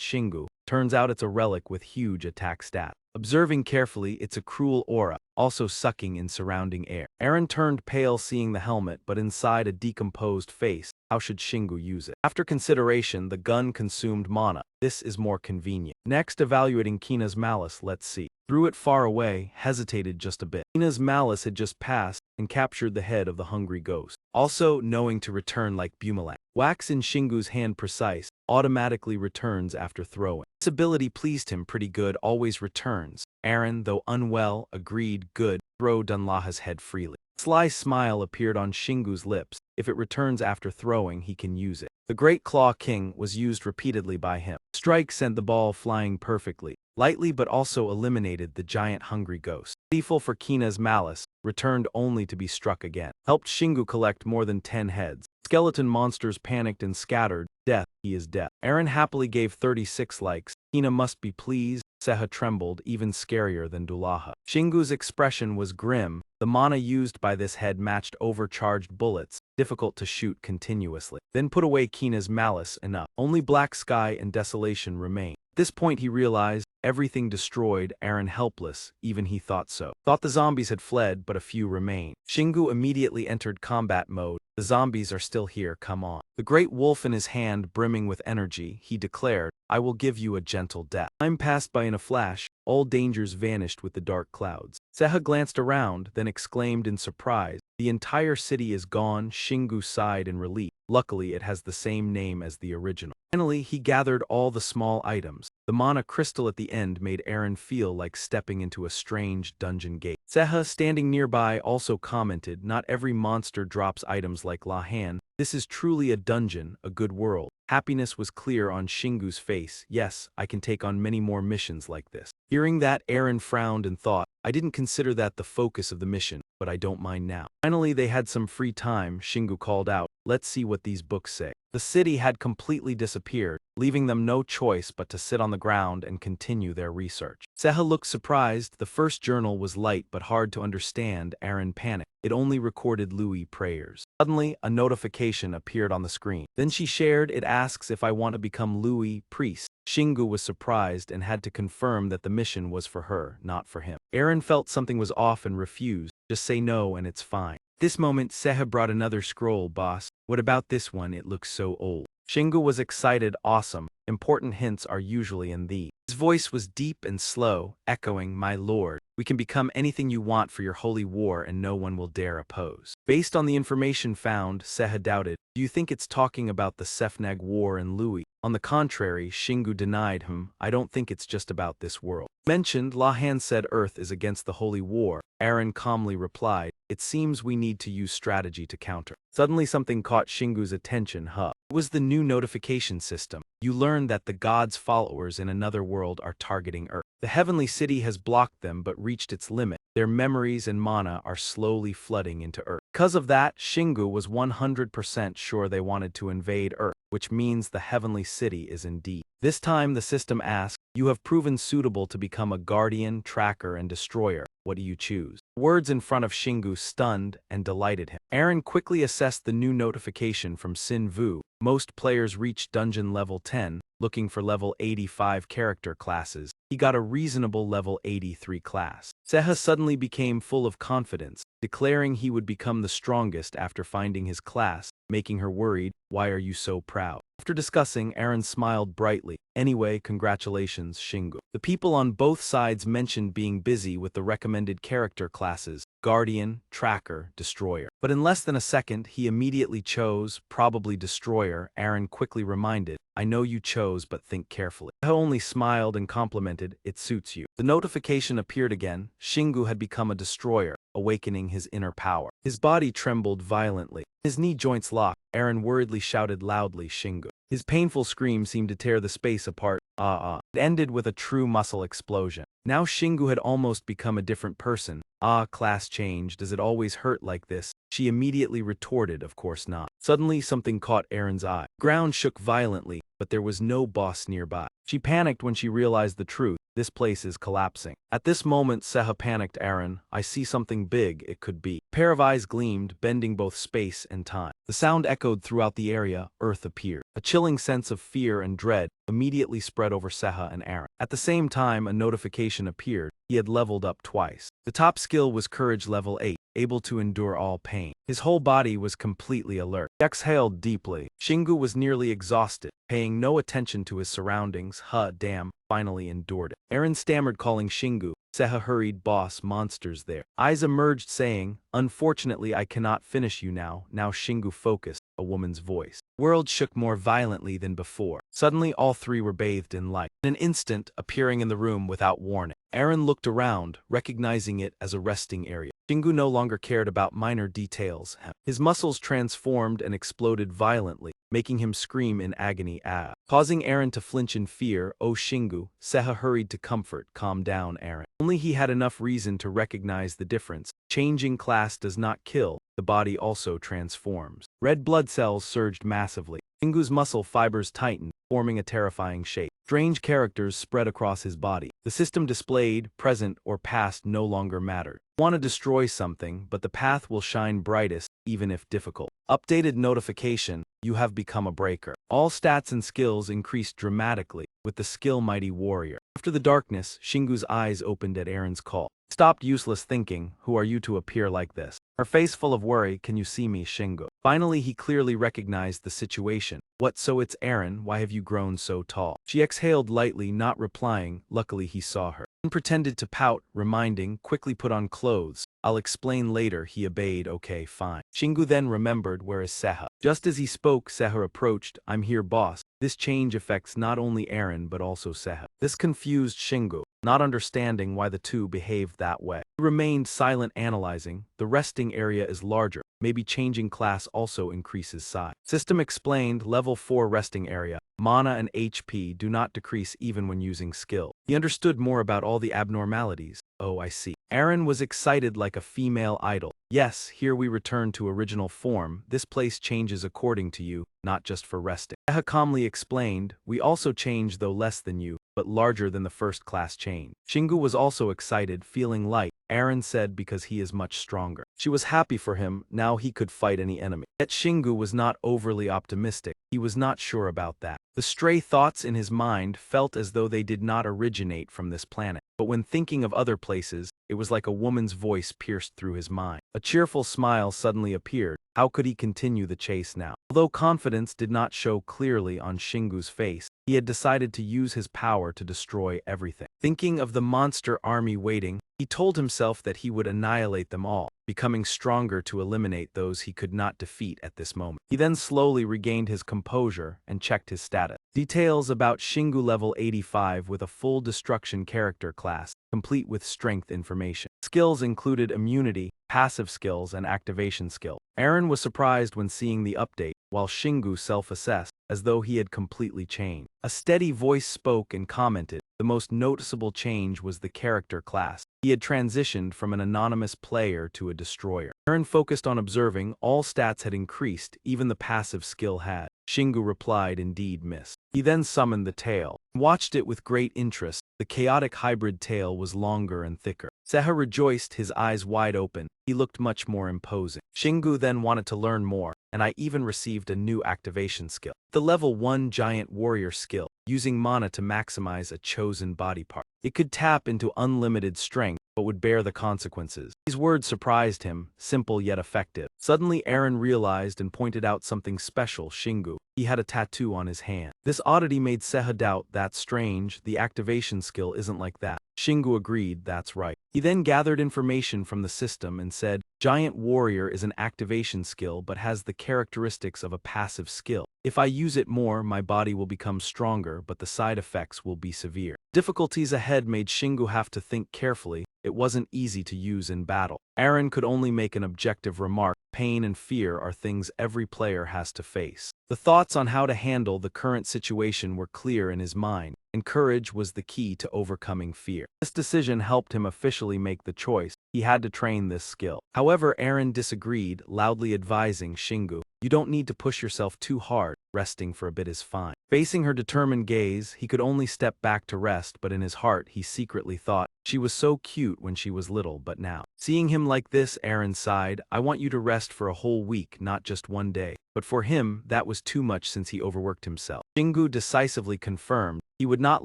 Shingu. Turns out it's a relic with huge attack stat. Observing carefully, it's a cruel aura, also sucking in surrounding air. Eren turned pale seeing the helmet, but inside a decomposed face. How should Shingu use it? After consideration, the gun consumed mana. This is more convenient. Next, evaluating Kina's malice, let's see. Threw it far away, hesitated just a bit. Kina's malice had just passed and captured the head of the hungry ghost. Also, knowing to return like Bumerang. Wax in Shingu's hand precise, automatically returns after throwing. This ability pleased him pretty good, always returns. Eren, though unwell, agreed, good, throw Dunlaha's head freely. A sly smile appeared on Shingu's lips. If it returns after throwing, he can use it. The Great Claw King was used repeatedly by him. Strike sent the ball flying perfectly, lightly but also eliminated the giant hungry ghost. Pitiful for Kina's malice, returned only to be struck again. Helped Shingu collect more than 10 heads. Skeleton monsters panicked and scattered. Death, he is death. Aaron happily gave 36 likes. Hina must be pleased. Seha trembled, even scarier than Dulaha. Shingu's expression was grim. The mana used by this head matched overcharged bullets, difficult to shoot continuously. Then put away Kina's malice enough. Only black sky and desolation remained. At this point he realized, everything destroyed, Aaron helpless, even he thought so. Thought the zombies had fled, but a few remained. Shingu immediately entered combat mode. The zombies are still here, come on. The great wolf in his hand brimming with energy, he declared, I will give you a gentle death. Time passed by in a flash, all dangers vanished with the dark clouds. Seha glanced around, then exclaimed in surprise, the entire city is gone. Shingu sighed in relief. Luckily it has the same name as the original. Finally, he gathered all the small items. The mana crystal at the end made Aaron feel like stepping into a strange dungeon gate. Seha, standing nearby, also commented, not every monster drops items like Lahan. This is truly a dungeon, a good world. Happiness was clear on Shingu's face. Yes, I can take on many more missions like this. Hearing that, Aaron frowned and thought, I didn't consider that the focus of the mission, but I don't mind now. Finally, they had some free time. Shingu called out, let's see what these books say. The city had completely disappeared, leaving them no choice but to sit on the ground and continue their research. Seha looked surprised. The first journal was light but hard to understand. Aaron panicked. It only recorded Louis prayers. Suddenly, a notification appeared on the screen. Then she shared, it asks if I want to become Louis, priest. Shingu was surprised and had to confirm that the mission was for her, not for him. Aaron felt something was off and refused. Just say no and it's fine. This moment, Seha brought another scroll, boss. What about this one? It looks so old. Shingu was excited. Awesome. Important hints are usually in these. His voice was deep and slow, echoing, my lord, we can become anything you want for your holy war and no one will dare oppose. Based on the information found, Seha doubted, do you think it's talking about the Sefneg war and Louis? On the contrary, Shingu denied him, I don't think it's just about this world. Mentioned, Lahan said Earth is against the holy war. Aaron calmly replied, it seems we need to use strategy to counter. Suddenly something caught Shingu's attention. It was the new notification system. You learn that the god's followers in another world are targeting Earth. The heavenly city has blocked them but reached its limit. Their memories and mana are slowly flooding into Earth. Because of that, Shingu was 100% sure they wanted to invade Earth, which means the heavenly city is indeed. This time the system asked, you have proven suitable to become a guardian, tracker, and destroyer. What do you choose? Words in front of Shingu stunned and delighted him. Aaron quickly assessed the new notification from Sin Vu. Most players reach dungeon level 10, looking for level 85 character classes. He got a reasonable level 83 class. Seha suddenly became full of confidence, declaring he would become the strongest after finding his class, making her worried. Why are you so proud? After discussing, Aaron smiled brightly. Anyway, congratulations, Shingu. The people on both sides mentioned being busy with the recommended character classes, Guardian, Tracker, Destroyer. But in less than a second, he immediately chose, probably Destroyer. Aaron quickly reminded, I know you chose, but think carefully. Seha only smiled and complimented, it suits you. The notification appeared again. Shingu had become a Destroyer, awakening his inner power. His body trembled violently. His knee joints locked. Aaron worriedly shouted loudly, Shingu. His painful scream seemed to tear the space apart. It ended with a true muscle explosion. Now Shingu had almost become a different person. Class change, does it always hurt like this? She immediately retorted, of course not. Suddenly something caught Aaron's eye. Ground shook violently, but there was no boss nearby. She panicked when she realized the truth. This place is collapsing. At this moment, Seha panicked. Aaron, I see something big, it could be. A pair of eyes gleamed, bending both space and time. The sound echoed throughout the area. Earth appeared. A chilling sense of fear and dread immediately spread over Seha and Aaron. At the same time, a notification appeared. He had leveled up twice. The top skill was Courage level 8, able to endure all pain. His whole body was completely alert. He exhaled deeply. Shingu was nearly exhausted, paying no attention to his surroundings. Damn, finally endured it. Aaron stammered, calling Shingu. Seha hurried, boss, monsters there. Eyes emerged saying, unfortunately I cannot finish you now. Now Shingu focused, a woman's voice. World shook more violently than before. Suddenly all three were bathed in light. In an instant, appearing in the room without warning. Aaron looked around, recognizing it as a resting area. Shingu no longer cared about minor details. His muscles transformed and exploded violently, making him scream in agony, causing Aaron to flinch in fear. Oh Shingu, Seha hurried to comfort. Calm down, Aaron. Only he had enough reason to recognize the difference. Changing class does not kill, the body also transforms. Red blood cells surged massively. Shingu's muscle fibers tightened, forming a terrifying shape. Strange characters spread across his body. The system displayed, present or past no longer mattered. Want to destroy something, but the path will shine brightest, even if difficult. Updated notification, you have become a breaker. All stats and skills increased dramatically, with the skill Mighty Warrior. After the darkness, Shingu's eyes opened at Aaron's call. Stopped useless thinking, who are you to appear like this? Her face full of worry, can you see me, Shingu? Finally he clearly recognized the situation. What, so it's Aaron, why have you grown so tall? She exhaled lightly, not replying, luckily he saw her. And pretended to pout, reminding, quickly put on clothes. I'll explain later, he obeyed, okay, fine. Shingu then remembered, where is Seha? Just as he spoke, Seha approached, I'm here boss. This change affects not only Aaron but also Seha. This confused Shingu, not understanding why the two behaved that way. He remained silent, analyzing, the resting area is larger, maybe changing class also increases size. System explained, level 4 resting area. Mana and HP do not decrease even when using skill. He understood more about all the abnormalities. Oh, I see. Aaron was excited like a female idol. Yes, here we return to original form. This place changes according to you, not just for resting. Seha calmly explained, we also change though less than you, but larger than the first class change. Shingu was also excited, feeling light. Aaron said because he is much stronger. She was happy for him, now he could fight any enemy. Yet Shingu was not overly optimistic. He was not sure about that. The stray thoughts in his mind felt as though they did not originate from this planet. But when thinking of other places, it was like a woman's voice pierced through his mind. A cheerful smile suddenly appeared. How could he continue the chase now? Although confidence did not show clearly on Shingu's face, he had decided to use his power to destroy everything. Thinking of the monster army waiting, he told himself that he would annihilate them all, becoming stronger to eliminate those he could not defeat at this moment. He then slowly regained his composure and checked his status. Details about Shingu level 85 with a full destruction character class, complete with strength information. Skills included immunity, passive skills, and activation skill. Aaron was surprised when seeing the update, while Shingu self-assessed, as though he had completely changed. A steady voice spoke and commented, the most noticeable change was the character class. He had transitioned from an anonymous player to a destroyer. Aaron focused on observing, all stats had increased, even the passive skill had. Shingu replied, indeed, miss. He then summoned the tail. Watched it with great interest. The chaotic hybrid tail was longer and thicker. Seha rejoiced, his eyes wide open. He looked much more imposing. Shingu then wanted to learn more, and I even received a new activation skill. The level 1 giant warrior skill, using mana to maximize a chosen body part. It could tap into unlimited strength, but would bear the consequences. These words surprised him, simple yet effective. Suddenly Aaron realized and pointed out something special, Shingu. He had a tattoo on his hand. This oddity made Seha doubt, that's strange, the activation skill isn't like that. Shingu agreed, that's right. He then gathered information from the system and said, Giant Warrior is an activation skill but has the characteristics of a passive skill. If I use it more, my body will become stronger, but the side effects will be severe. Difficulties ahead made Shingu have to think carefully. It wasn't easy to use in battle. Aaron could only make an objective remark. Pain and fear are things every player has to face. The thoughts on how to handle the current situation were clear in his mind, and courage was the key to overcoming fear. This decision helped him officially make the choice. He had to train this skill. However, Aaron disagreed, loudly advising Shingu, you don't need to push yourself too hard. Resting for a bit is fine. Facing her determined gaze, he could only step back to rest, but in his heart he secretly thought, she was so cute when she was little, but now. Seeing him like this, Aaron sighed, I want you to rest for a whole week, not just one day. But for him, that was too much since he overworked himself. Shingu decisively confirmed he would not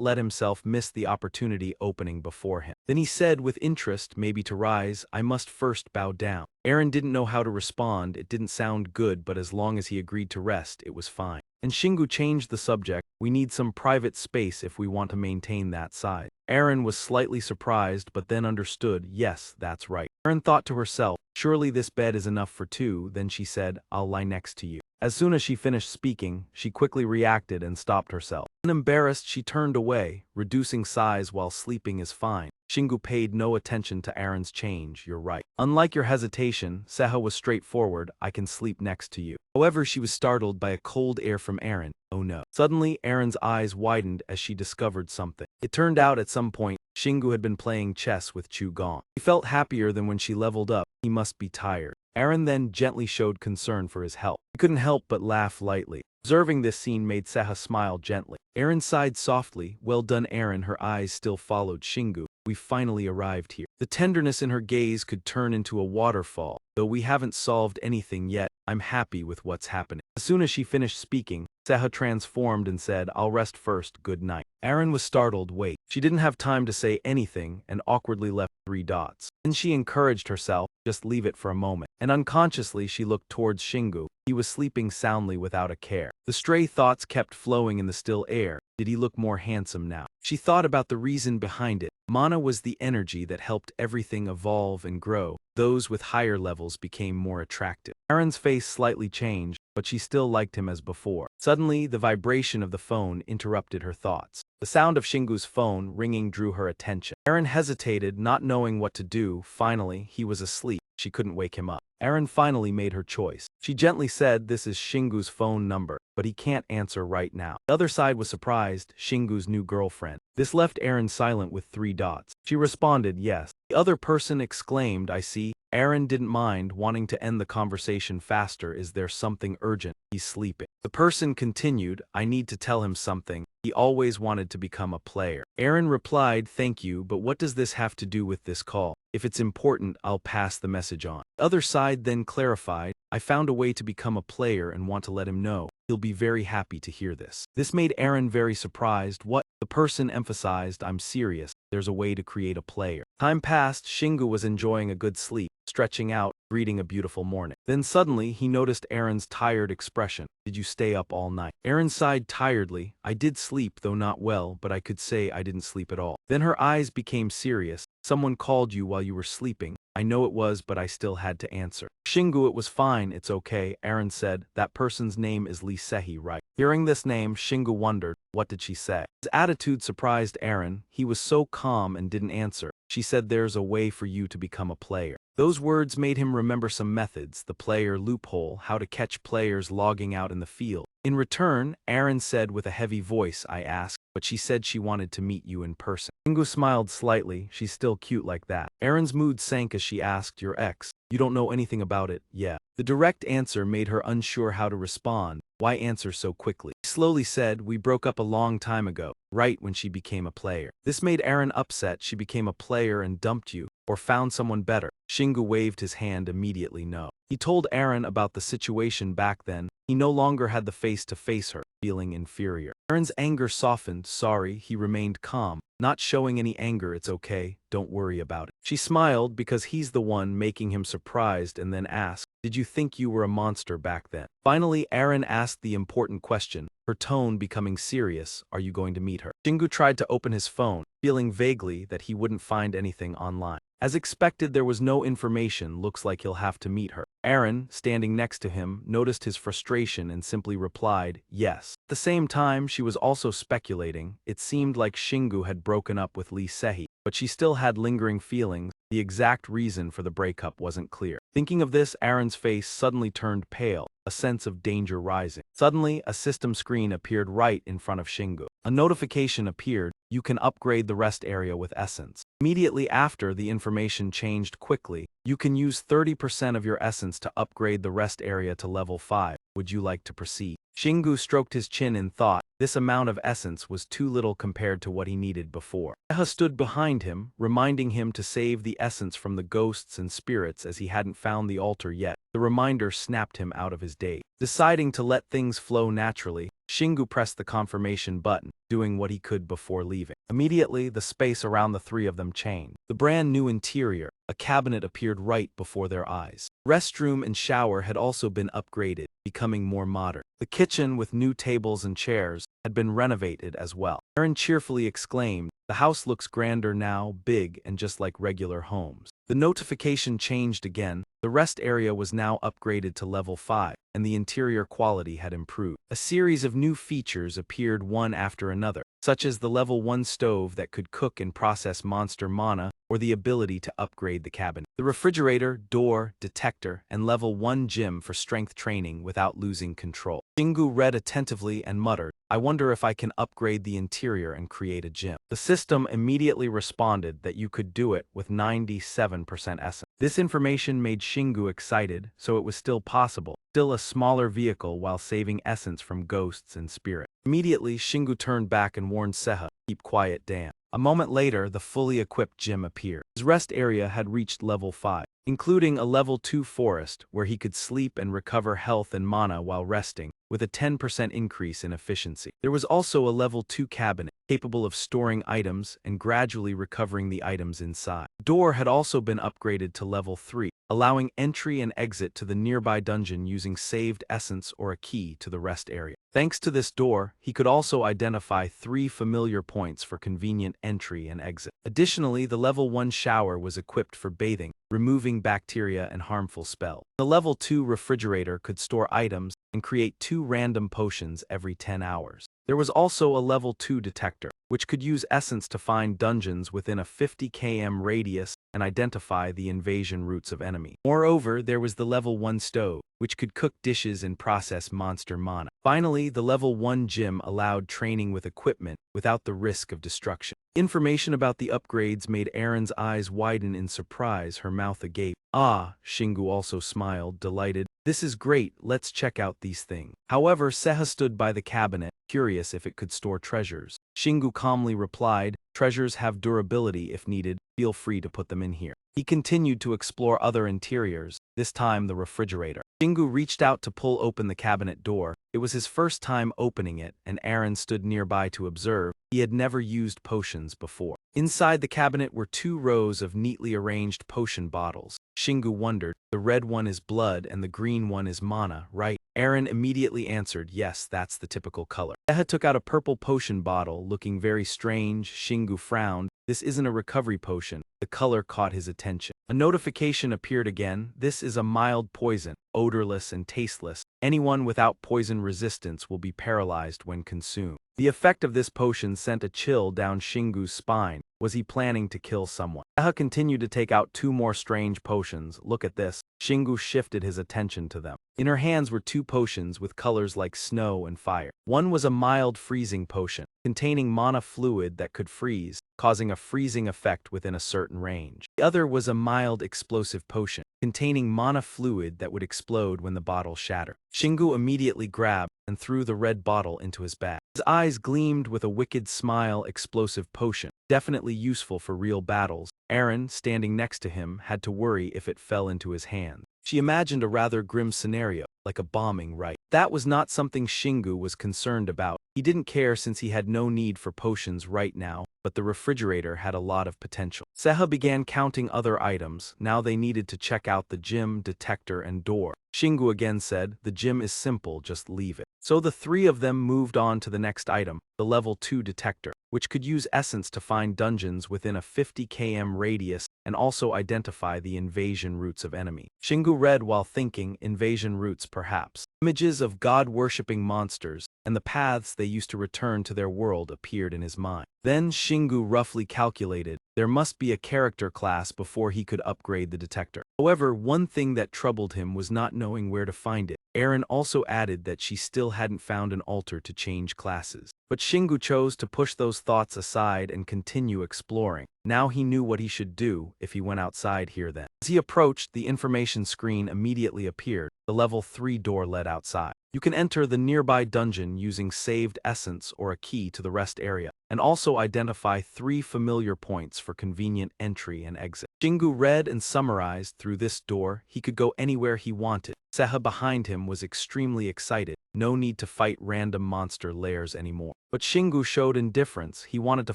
let himself miss the opportunity opening before him. Then he said with interest, maybe to rise, I must first bow down. Aaron didn't know how to respond, it didn't sound good, but as long as he agreed to rest, it was fine. And Shingu changed the subject, we need some private space if we want to maintain that size. Aaron was slightly surprised but then understood, yes, that's right. Aaron thought to herself, surely this bed is enough for two, then she said, I'll lie next to you. As soon as she finished speaking, she quickly reacted and stopped herself. Embarrassed, she turned away, reducing size while sleeping is fine. Shingu paid no attention to Aaron's change, you're right. Unlike your hesitation, Seha was straightforward, I can sleep next to you. However, she was startled by a cold air from Aaron. Oh no. Suddenly, Aaron's eyes widened as she discovered something. It turned out at some point, Shingu had been playing chess with Chu Gong. He felt happier than when she leveled up. He must be tired. Aaron then gently showed concern for his health. He couldn't help but laugh lightly. Observing this scene made Seha smile gently. Aaron sighed softly. Well done, Aaron. Her eyes still followed Shingu. We finally arrived here. The tenderness in her gaze could turn into a waterfall. Though we haven't solved anything yet, I'm happy with what's happening. As soon as she finished speaking, Seha transformed and said, I'll rest first, good night. Aaron was startled. Wait. She didn't have time to say anything and awkwardly left 3 dots. Then she encouraged herself, just leave it for a moment. And unconsciously she looked towards Shingu. He was sleeping soundly without a care. The stray thoughts kept flowing in the still air. Did he look more handsome now? She thought about the reason behind it. Mana was the energy that helped everything evolve and grow. Those with higher levels became more attractive. Aaron's face slightly changed, but she still liked him as before. Suddenly, the vibration of the phone interrupted her thoughts. The sound of Shingu's phone ringing drew her attention. Aaron hesitated, not knowing what to do. Finally, he was asleep. She couldn't wake him up. Aaron finally made her choice. She gently said, this is Shingu's phone number, but he can't answer right now. The other side was surprised, Shingu's new girlfriend. This left Aaron silent with 3 dots. She responded, yes. The other person exclaimed, I see. Aaron didn't mind, wanting to end the conversation faster. Is there something urgent? He's sleeping. The person continued, I need to tell him something. He always wanted to become a player. Aaron replied, thank you, but what does this have to do with this call? If it's important, I'll pass the message on. The other side then clarified, I found a way to become a player and want to let him know. He'll be very happy to hear this. This made Aaron very surprised. What? The person emphasized, I'm serious. There's a way to create a player. Time passed. Shingu was enjoying a good sleep, stretching out, greeting a beautiful morning. Then suddenly, he noticed Aaron's tired expression. Did you stay up all night? Aaron sighed tiredly. I did sleep, though not well, but I could say I didn't sleep at all. Then her eyes became serious. Someone called you while you were sleeping. I know it was, but I still had to answer. Shingu, it was fine, it's okay, Aaron said. That person's name is Lee Sehi, right? Hearing this name, Shingu wondered, what did she say? His attitude surprised Aaron. He was so calm and didn't answer. She said there's a way for you to become a player. Those words made him remember some methods, the player loophole, how to catch players logging out in the field. In return, Aaron said with a heavy voice, I asked, but she said she wanted to meet you in person. Shingu smiled slightly. She's still cute like that. Aaron's mood sank as she asked, your ex? You don't know anything about it, yeah. The direct answer made her unsure how to respond. Why answer so quickly? She slowly said, we broke up a long time ago, right when she became a player. This made Aaron upset. She became a player and dumped you, or found someone better. Shingu waved his hand immediately no. He told Aaron about the situation back then. He no longer had the face to face her, feeling inferior. Aaron's anger softened. Sorry, he remained calm, not showing any anger. It's okay, don't worry about it. She smiled because he's the one making him surprised and then asked, did you think you were a monster back then? Finally, Aaron asked the important question, her tone becoming serious, are you going to meet her? Shingu tried to open his phone, feeling vaguely that he wouldn't find anything online. As expected, there was no information. Looks like he'll have to meet her. Aaron, standing next to him, noticed his frustration and simply replied, yes. At the same time, she was also speculating. It seemed like Shingu had broken up with Lee Sehi, but she still had lingering feelings. The exact reason for the breakup wasn't clear. Thinking of this, Aaron's face suddenly turned pale, a sense of danger rising. Suddenly, a system screen appeared right in front of Shingu. A notification appeared, you can upgrade the rest area with essence. Immediately after, the information changed quickly. You can use 30% of your essence to upgrade the rest area to level 5. Would you like to proceed? Shingu stroked his chin in thought. This amount of essence was too little compared to what he needed before. Seha stood behind him, reminding him to save the essence from the ghosts and spirits as he hadn't found the altar yet. The reminder snapped him out of his daze. Deciding to let things flow naturally, Shingu pressed the confirmation button, doing what he could before leaving. Immediately, the space around the 3 of them changed. The brand new interior, a cabinet appeared right before their eyes. Restroom and shower had also been upgraded, becoming more modern. The kitchen, with new tables and chairs, had been renovated as well. Aaron cheerfully exclaimed, the house looks grander now, big and just like regular homes. The notification changed again. The rest area was now upgraded to level 5, and the interior quality had improved. A series of new features appeared one after another, such as the level 1 stove that could cook and process monster mana, or the ability to upgrade the cabinet. The refrigerator, door, detector, and level 1 gym for strength training without losing control. Shingu read attentively and muttered, I wonder if I can upgrade the interior and create a gym. The system immediately responded that you could do it with 97% essence. This information made Shingu excited, so it was still possible. Still a smaller vehicle while saving essence from ghosts and spirits. Immediately, Shingu turned back and warned Seha, keep quiet, damn. A moment later, the fully equipped gym appeared. His rest area had reached level 5, including a level 2 forest where he could sleep and recover health and mana while resting, with a 10% increase in efficiency. There was also a level 2 cabinet, capable of storing items and gradually recovering the items inside. The door had also been upgraded to level 3, allowing entry and exit to the nearby dungeon using saved essence or a key to the rest area. Thanks to this door, he could also identify 3 familiar points for convenient entry and exit. Additionally, the level 1 shower was equipped for bathing, removing bacteria and harmful spells. The level 2 refrigerator could store items and create 2 random potions every 10 hours. There was also a level 2 detector, which could use essence to find dungeons within a 50 km radius and identify the invasion routes of enemy. Moreover, there was the level 1 stove, which could cook dishes and process monster mana. Finally, the level 1 gym allowed training with equipment without the risk of destruction. Information about the upgrades made Erin's eyes widen in surprise, her mouth agape. Ah, Shingu also smiled, delighted. This is great, let's check out these things. However, Seha stood by the cabinet, curious if it could store treasures. Shingu calmly replied, treasures have durability if needed, feel free to put them in here. He continued to explore other interiors, this time the refrigerator. Shingu reached out to pull open the cabinet door. It was his first time opening it, and Eren stood nearby to observe. He had never used potions before. Inside the cabinet were 2 rows of neatly arranged potion bottles. Shingu wondered, the red one is blood and the green one is mana, right? Eren immediately answered, yes, that's the typical color. Seha took out a purple potion bottle, looking very strange. Shingu frowned. This isn't a recovery potion. The color caught his attention. A notification appeared again. This is a mild poison, odorless and tasteless. Anyone without poison resistance will be paralyzed when consumed. The effect of this potion sent a chill down Shingu's spine. Was he planning to kill someone? Seha continued to take out 2 more strange potions. Look at this. Shingu shifted his attention to them. In her hands were 2 potions with colors like snow and fire. One was a mild freezing potion, containing mana fluid that could freeze, causing a freezing effect within a certain range. The other was a mild explosive potion, containing mana fluid that would explode when the bottle shattered. Shingu immediately grabbed and threw the red bottle into his bag. His eyes gleamed with a wicked smile. Explosive potion, definitely useful for real battles. Eren, standing next to him, had to worry if it fell into his hand. She imagined a rather grim scenario, like a bombing, right? That was not something Shingu was concerned about. He didn't care since he had no need for potions right now, but the refrigerator had a lot of potential. Seha began counting other items. Now they needed to check out the gym, detector, and door. Shingu again said, the gym is simple, just leave it. So the 3 of them moved on to the next item, the level 2 detector, which could use essence to find dungeons within a 50 km radius and also identify the invasion routes of enemy. Shingu read while thinking, invasion routes perhaps. Images of god-worshipping monsters and the paths they used to return to their world appeared in his mind. Then Shingu roughly calculated, there must be a character class before he could upgrade the detector. However, one thing that troubled him was not knowing where to find it. Eren also added that she still hadn't found an altar to change classes. But Shingu chose to push those thoughts aside and continue exploring. Now he knew what he should do if he went outside here then. As he approached, the information screen immediately appeared. The level 3 door led outside. You can enter the nearby dungeon using saved essence or a key to the rest area, and also identify 3 familiar points for convenient entry and exit. Shingu read and summarized, through this door, he could go anywhere he wanted. Seha behind him was extremely excited. No need to fight random monster lairs anymore. But Shingu showed indifference. He wanted to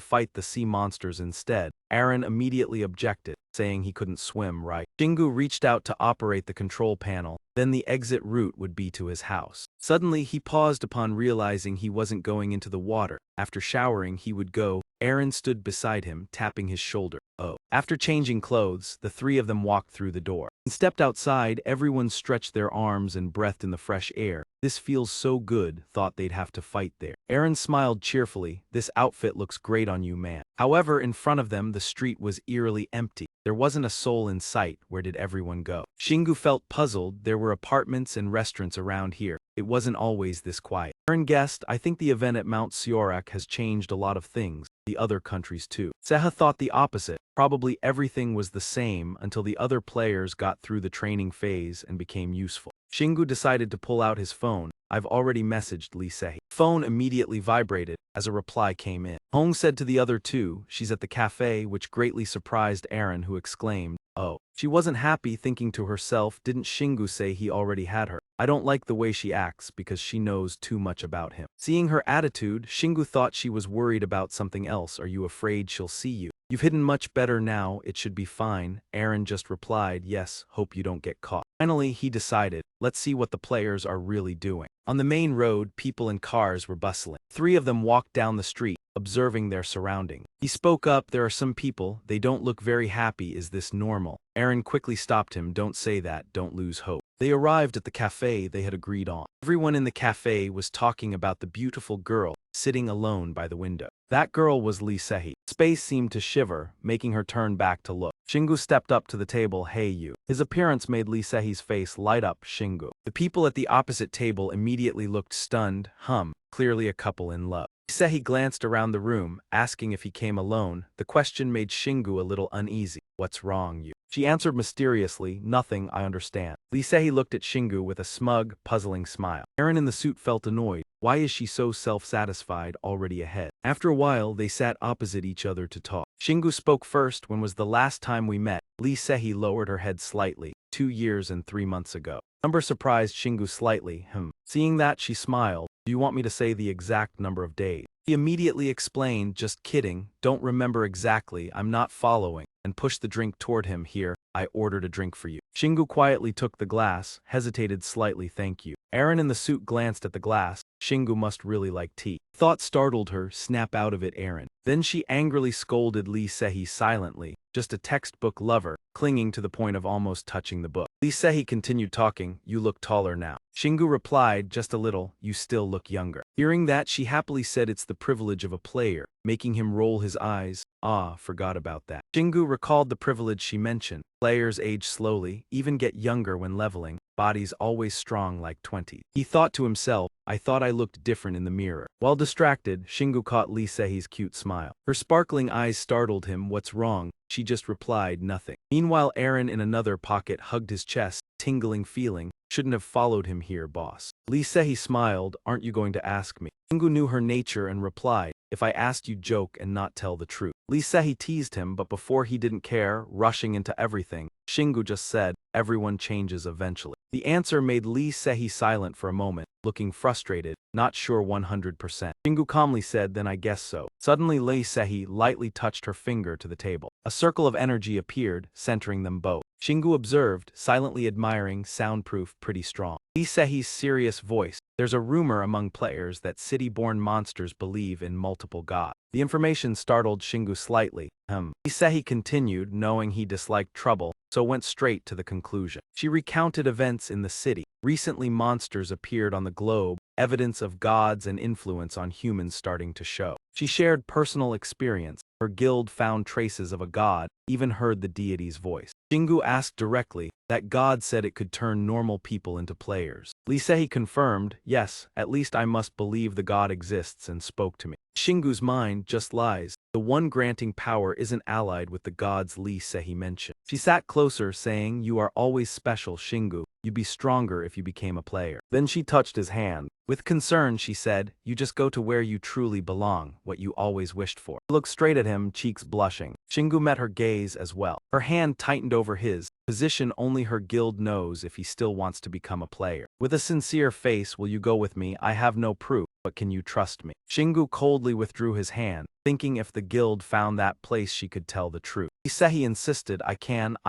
fight the sea monsters instead. Eren immediately objected, saying he couldn't swim right. Shingu reached out to operate the control panel. Then the exit route would be to his house. Suddenly, he paused upon realizing he wasn't going into the water. After showering, he would go. Eren stood beside him, tapping his shoulder. Oh. After changing clothes, the 3 of them walked through the door. And stepped outside, everyone stretched their arms and breathed in the fresh air. This feels so good, thought they'd have to fight there. Eren smiled cheerfully. This outfit looks great on you, man. However, in front of them, the street was eerily empty. There wasn't a soul in sight. Where did everyone go? Shingu felt puzzled. There were apartments and restaurants around here, it wasn't always this quiet. Aaron guessed, I think the event at Mount Siorak has changed a lot of things, the other countries too. Seha thought the opposite. Probably everything was the same until the other players got through the training phase and became useful. Shingu decided to pull out his phone. I've already messaged Lee Sehi. Phone immediately vibrated as a reply came in. Hong said to the other two, she's at the cafe, which greatly surprised Aaron, who exclaimed, oh. She wasn't happy, thinking to herself, didn't Shingu say he already had her? I don't like the way she acts because she knows too much about him. Seeing her attitude, Shingu thought she was worried about something else. Are you afraid she'll see you? You've hidden much better now, it should be fine. Aaron just replied, yes, hope you don't get caught. Finally, he decided, let's see what the players are really doing. On the main road, people and cars were bustling. 3 of them walked down the street, observing their surroundings. He spoke up, there are some people, they don't look very happy, is this normal? Aaron quickly stopped him, don't say that, don't lose hope. They arrived at the cafe they had agreed on. Everyone in the cafe was talking about the beautiful girl sitting alone by the window. That girl was Lee Sehi. Space seemed to shiver, making her turn back to look. Shingu stepped up to the table, hey you. His appearance made Lee Sehi's face light up. Shingu. The people at the opposite table immediately looked stunned. Clearly a couple in love. Lee Sehi glanced around the room, asking if he came alone. The question made Shingu a little uneasy. What's wrong, you? She answered mysteriously, nothing, I understand. Lee Sehi looked at Shingu with a smug, puzzling smile. Aaron in the suit felt annoyed. Why is she so self-satisfied, already ahead? After a while, they sat opposite each other to talk. Shingu spoke first. When was the last time we met? Lee Sehi lowered her head slightly. 2 years and 3 months ago. Number surprised Shingu slightly. Seeing that, she smiled. Do you want me to say the exact number of days? He immediately explained, just kidding, don't remember exactly, I'm not following, and pushed the drink toward him. Here, I ordered a drink for you. Shingu quietly took the glass, hesitated slightly, thank you. Aaron in the suit glanced at the glass. Shingu must really like tea. Thought startled her, snap out of it, Aaron. Then she angrily scolded Lee Sehi silently, just a textbook lover, clinging to the point of almost touching the book. Lee Sehi continued talking, you look taller now. Shingu replied, just a little, you still look younger. Hearing that, she happily said it's the privilege of a player, making him roll his eyes. Ah, forgot about that. Shingu recalled the privilege she mentioned. Players age slowly, even get younger when leveling, bodies always strong like 20. He thought to himself, I thought I looked different in the mirror. While distracted, Shingu caught Lee Sehi's cute smile. Her sparkling eyes startled him, what's wrong? She just replied, nothing. Meanwhile, Aaron in another pocket hugged his chest, tingling feeling, shouldn't have followed him here, boss. Lee Sehi smiled, aren't you going to ask me? Shingu knew her nature and replied, if I asked you joke and not tell the truth. Lee Sehi teased him, but before he didn't care, rushing into everything, Shingu just said, everyone changes eventually. The answer made Lee Sehi silent for a moment, looking frustrated, not sure 100%. Shingu calmly said, then I guess so. Suddenly Lee Sehi lightly touched her finger to the table. A circle of energy appeared, centering them both. Shingu observed, silently admiring, soundproof, pretty strong. Lee Sehi's serious voice, there's a rumor among players that city-born monsters believe in multiple gods. The information startled Shingu slightly. Lee Sehi continued, knowing he disliked trouble, so went straight to the conclusion. She recounted events in the city. Recently monsters appeared on the globe, evidence of gods and influence on humans starting to show. She shared personal experience. Her guild found traces of a god, even heard the deity's voice. Shingu asked directly, that god said it could turn normal people into players. Lee Sehi confirmed, yes, at least I must believe the god exists and spoke to me. Shingu's mind just lies. The one granting power isn't allied with the gods Lee Sehi mentioned. She sat closer, saying, you are always special, Shingu. You'd be stronger if you became a player. Then she touched his hand. With concern, she said, you just go to where you truly belong, what you always wished for. She looked straight at him, cheeks blushing. Shingu met her gaze as well. Her hand tightened over his, position only her guild knows if he still wants to become a player. With a sincere face, will you go with me? I have no proof, but can you trust me? Shingu coldly withdrew his hand, thinking if the guild found that place she could tell the truth. Lee Sehi insisted, I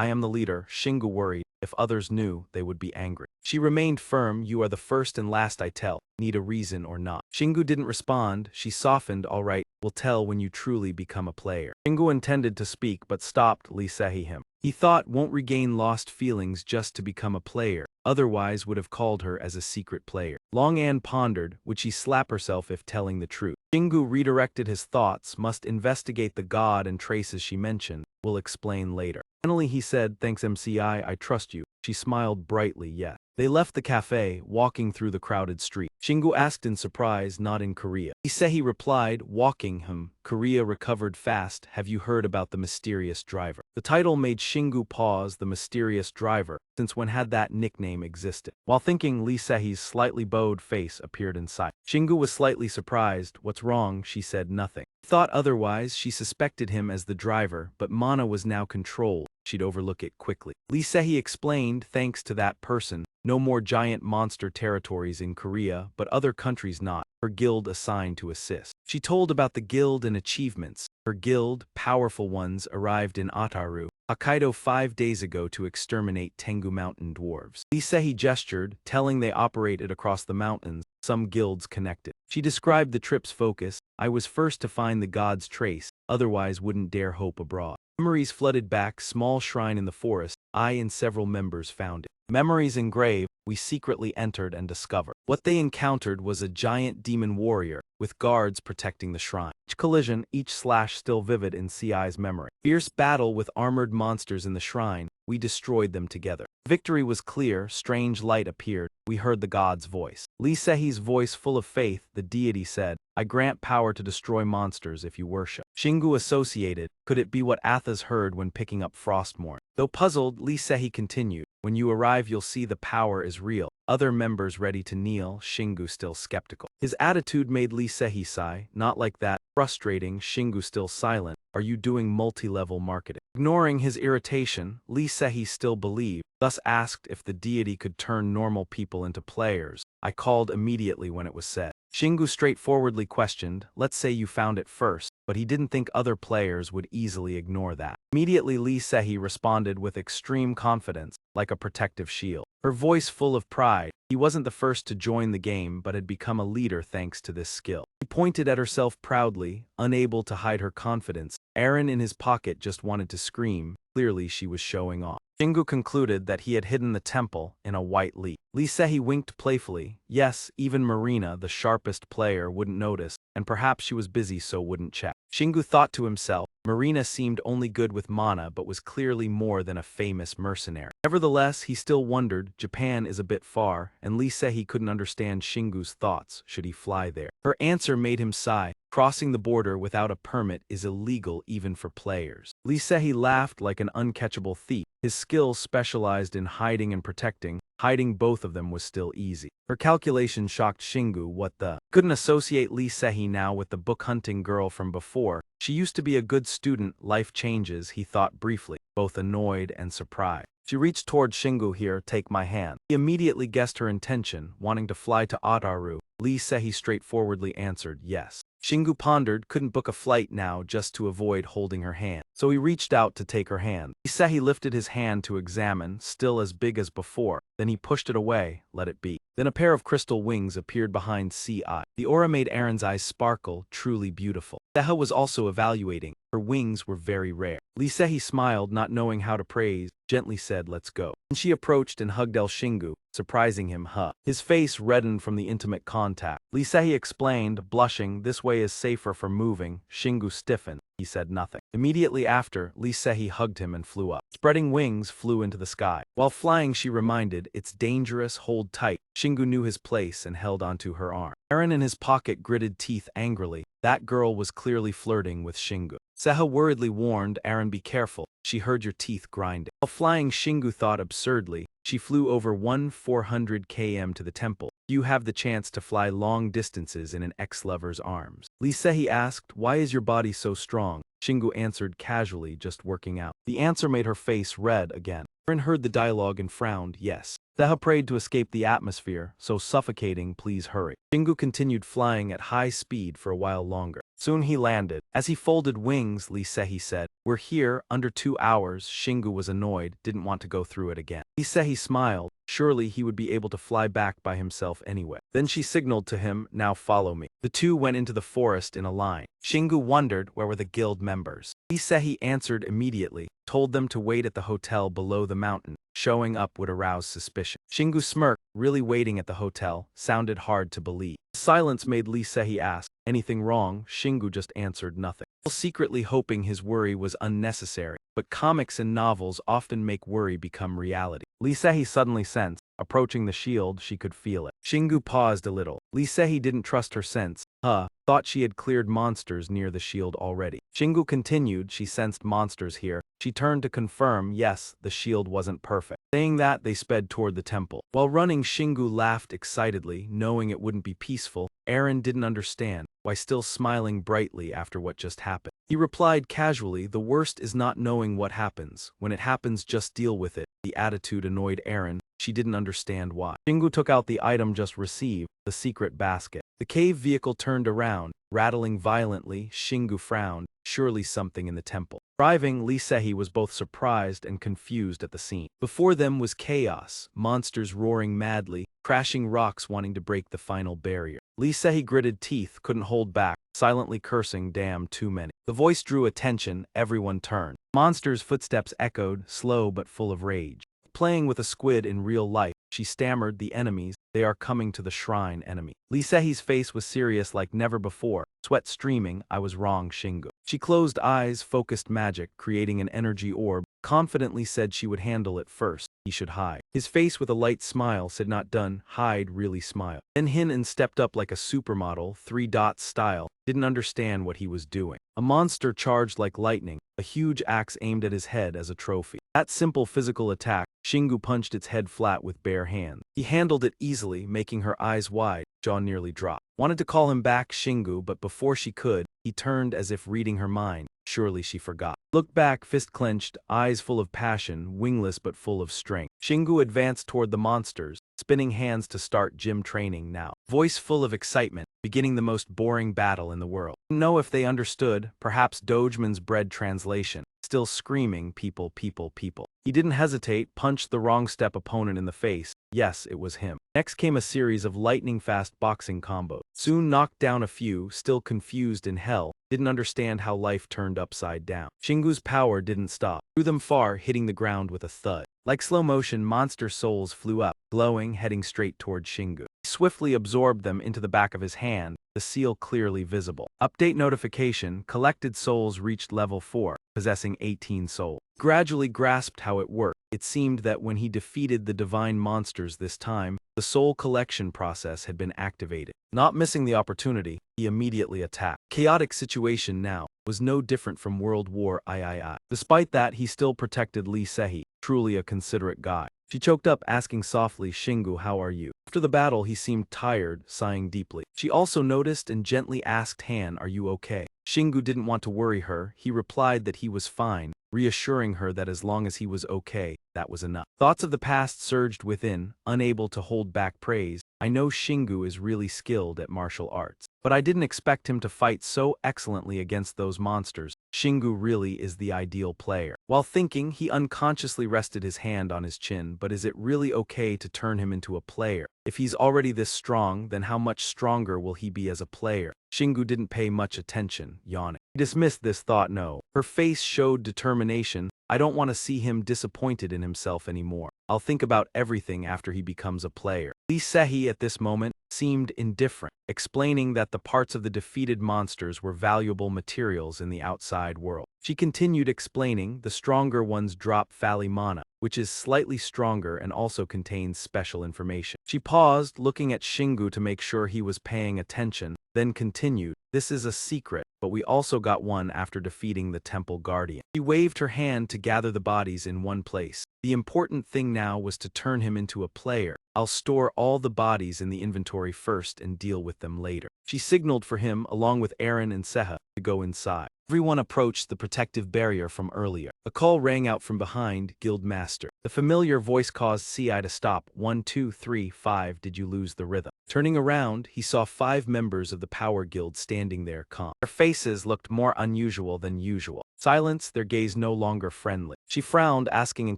am the leader. Shingu worried. If others knew, they would be angry. She remained firm, you are the first and last I tell, need a reason or not. Shingu didn't respond, she softened, all right, we'll tell when you truly become a player. Shingu intended to speak but stopped Lee Sehi him. He thought won't regain lost feelings just to become a player, otherwise would have called her as a secret player. Long Ann pondered, would she slap herself if telling the truth? Shingu redirected his thoughts, must investigate the god and traces she mentioned, will explain later. Finally he said, thanks MCI, I trust you. She smiled brightly, yes. They left the cafe, walking through the crowded street. Shingu asked in surprise, not in Korea. He replied, walking. Korea recovered fast. Have you heard about the mysterious driver? The title made Shingu pause. The mysterious driver, since when had that nickname existed? While thinking, Lee Sehi's slightly bowed face appeared in sight. Shingu was slightly surprised. What's wrong? She said nothing. Thought otherwise, she suspected him as the driver, but Mana was now controlled. She'd overlook it quickly. Lee Sehi explained, thanks to that person, no more giant monster territories in Korea, but other countries not. Her guild assigned to assist. She told about the guild and achievements. Her guild, powerful ones, arrived in Ataru, Hokkaido 5 days ago to exterminate Tengu mountain dwarves. Lee Sehi gestured, telling they operated across the mountains, some guilds connected. She described the trip's focus. I was first to find the god's trace, otherwise wouldn't dare hope abroad. Memories flooded back, small shrine in the forest, I and several members found it. Memories engraved, we secretly entered and discovered. What they encountered was a giant demon warrior, with guards protecting the shrine. Each collision, each slash still vivid in CI's memory. Fierce battle with armored monsters in the shrine, we destroyed them together. Victory was clear, strange light appeared, we heard the god's voice. Lee Sehi's voice full of faith, the deity said, I grant power to destroy monsters if you worship. Shingu associated, could it be what Athas heard when picking up Frostmourne? Though puzzled, Lee Sehi continued, when you arrive you'll see the power is real. Other members ready to kneel, Shingu still skeptical. His attitude made Lee Sehi sigh, not like that. Frustrating, Shingu still silent. Are you doing multi-level marketing? Ignoring his irritation, Lee Sehi still believed, thus asked if the deity could turn normal people into players. I called immediately when it was said. Shingu straightforwardly questioned, let's say you found it first, but he didn't think other players would easily ignore that. Immediately Lee Sehi responded with extreme confidence, like a protective shield. Her voice full of pride, he wasn't the first to join the game but had become a leader thanks to this skill. She pointed at herself proudly, unable to hide her confidence. Aaron in his pocket just wanted to scream, clearly she was showing off. Shingu concluded that he had hidden the temple in a white leaf. Lee Sehi winked playfully. Yes, even Marina, the sharpest player, wouldn't notice, and perhaps she was busy so wouldn't check. Shingu thought to himself, Marina seemed only good with mana but was clearly more than a famous mercenary. Nevertheless, he still wondered, Japan is a bit far, and Lee Sehi couldn't understand Shingu's thoughts, should he fly there. Her answer made him sigh. Crossing the border without a permit is illegal even for players. Lee Sehi laughed like an uncatchable thief. His skills specialized in hiding and protecting. Hiding both of them was still easy. Her calculation shocked Shingu. What the? Couldn't associate Lee Sehi now with the book-hunting girl from before. She used to be a good student. Life changes, he thought briefly, both annoyed and surprised. She reached toward Shingu. Here, take my hand. He immediately guessed her intention, wanting to fly to Ataru. Lee Sehi straightforwardly answered yes. Shingu pondered, couldn't book a flight now just to avoid holding her hand. So he reached out to take her hand. Lee Sehi lifted his hand to examine, still as big as before. Then he pushed it away, let it be. Then a pair of crystal wings appeared behind CI. The aura made Aaron's eyes sparkle, truly beautiful. Seha was also evaluating. Her wings were very rare. Lee Sehi smiled, not knowing how to praise, gently said, let's go. And she approached and hugged El Shingu, surprising him. His face reddened from the intimate contact. Lee Sehi explained, blushing, this way is safer for moving. Shingu stiffened. He said nothing. Immediately after, Lee Sehi hugged him and flew up. Spreading wings, flew into the sky. While flying, she reminded, it's dangerous, hold tight. Shingu knew his place and held onto her arm. Aaron in his pocket gritted teeth angrily. That girl was clearly flirting with Shingu. Seha worriedly warned, Aaron, be careful. She heard your teeth grinding. While flying, Shingu thought absurdly. She flew over 400 km to the temple. You have the chance to fly long distances in an ex-lover's arms. Lee Sehi asked, why is your body so strong? Shingu answered casually, just working out. The answer made her face red again. Aaron heard the dialogue and frowned, yes. Seha prayed to escape the atmosphere, so suffocating, please hurry. Shingu continued flying at high speed for a while longer. Soon he landed. As he folded wings, Lee Sehi said, we're here, under 2 hours. Shingu was annoyed, didn't want to go through it again. Lee Sehi smiled. Surely he would be able to fly back by himself anyway. Then she signaled to him, now follow me. The two went into the forest in a line. Shingu wondered where were the guild members. Lee Sehi answered immediately, told them to wait at the hotel below the mountain. Showing up would arouse suspicion. Shingu smirked, really waiting at the hotel, sounded hard to believe. Silence made Lee Sehi ask, anything wrong? Shingu just answered nothing, secretly hoping his worry was unnecessary. but comics and novels often make worry become reality. Lee Sehi suddenly sensed, approaching the shield, she could feel it. Shingu paused a little. Lee Sehi didn't trust her sense. Thought she had cleared monsters near the shield already. Shingu continued, she sensed monsters here. She turned to confirm, yes, the shield wasn't perfect. Saying that, they sped toward the temple. While running, Shingu laughed excitedly, knowing it wouldn't be peaceful. Aaron didn't understand, why still smiling brightly after what just happened. He replied casually, the worst is not knowing what happens. When it happens, just deal with it. The attitude annoyed Aaron. She didn't understand why. Shingu took out the item just received, the secret basket. The cave vehicle turned around, rattling violently. Shingu frowned, surely something in the temple. Arriving, Lee Sehi was both surprised and confused at the scene. Before them was chaos, monsters roaring madly, crashing rocks wanting to break the final barrier. Lee Sehi gritted teeth, couldn't hold back, silently cursing, damn too many. The voice drew attention, everyone turned. Monsters' footsteps echoed, slow but full of rage. Playing with a squid in real life, she stammered, the enemies, they are coming to the shrine, enemy. Lee Sehi's face was serious like never before, sweat streaming, I was wrong, Shingu. She closed eyes, focused magic, creating an energy orb, confidently said she would handle it first. He should hide. His face with a light smile said not done, hide, really smile. Then Hinan stepped up like a supermodel, 3 dots style, didn't understand what he was doing. A monster charged like lightning, a huge axe aimed at his head as a trophy. That simple physical attack, Shingu punched its head flat with bare hands. He handled it easily, making her eyes wide, jaw nearly dropped. Wanted to call him back, Shingu, but before she could, he turned as if reading her mind. Surely she forgot. Looked back, fist clenched, eyes full of passion, wingless but full of strength. Shingu advanced toward the monsters, spinning hands to start gym training now. Voice full of excitement, beginning the most boring battle in the world. Didn't know if they understood, perhaps Dogeman's bread translation. Still screaming, people, people, people. He didn't hesitate, punched the wrong step opponent in the face. Yes, it was him. Next came a series of lightning-fast boxing combos. Soon knocked down a few, still confused in hell, didn't understand how life turned upside down. Shingu's power didn't stop. Threw them far, hitting the ground with a thud. Like slow motion, monster souls flew up, glowing, heading straight toward Shingu. He swiftly absorbed them into the back of his hand, the seal clearly visible. Update notification, collected souls reached level 4, possessing 18 souls. Gradually grasped how it worked. It seemed that when he defeated the divine monsters this time, the soul collection process had been activated. Not missing the opportunity, he immediately attacked. Chaotic situation now was no different from World War III. Despite that, he still protected Lee Sehi, truly a considerate guy. She choked up, asking softly, Shingu, how are you? After the battle, he seemed tired, sighing deeply. She also noticed and gently asked Han, are you okay? Shingu didn't want to worry her. He replied that he was fine, reassuring her that as long as he was okay, that was enough. Thoughts of the past surged within, unable to hold back praise. I know Shingu is really skilled at martial arts, but I didn't expect him to fight so excellently against those monsters. Shingu really is the ideal player. While thinking, he unconsciously rested his hand on his chin, but is it really okay to turn him into a player? If he's already this strong, then how much stronger will he be as a player? Shingu didn't pay much attention, yawning. He dismissed this thought, no. Her face showed determination. I don't want to see him disappointed in himself anymore. I'll think about everything after he becomes a player. Lee Sehi at this moment seemed indifferent, explaining that the parts of the defeated monsters were valuable materials in the outside world. She continued explaining, the stronger ones drop Fali mana, which is slightly stronger and also contains special information. She paused, looking at Shingu to make sure he was paying attention, then continued, this is a secret, but we also got one after defeating the temple guardian. She waved her hand to gather the bodies in one place. The important thing now was to turn him into a player. I'll store all the bodies in the inventory first and deal with them later. She signaled for him, along with Aaron and Seha, to go inside. Everyone approached the protective barrier from earlier. A call rang out from behind, Guildmaster. The familiar voice caused Ci to stop. 1, 2, 3, 5, did you lose the rhythm? Turning around, he saw 5 members of the Power Guild standing there calm. Their faces looked more unusual than usual. Silenced, their gaze no longer friendly. She frowned, asking in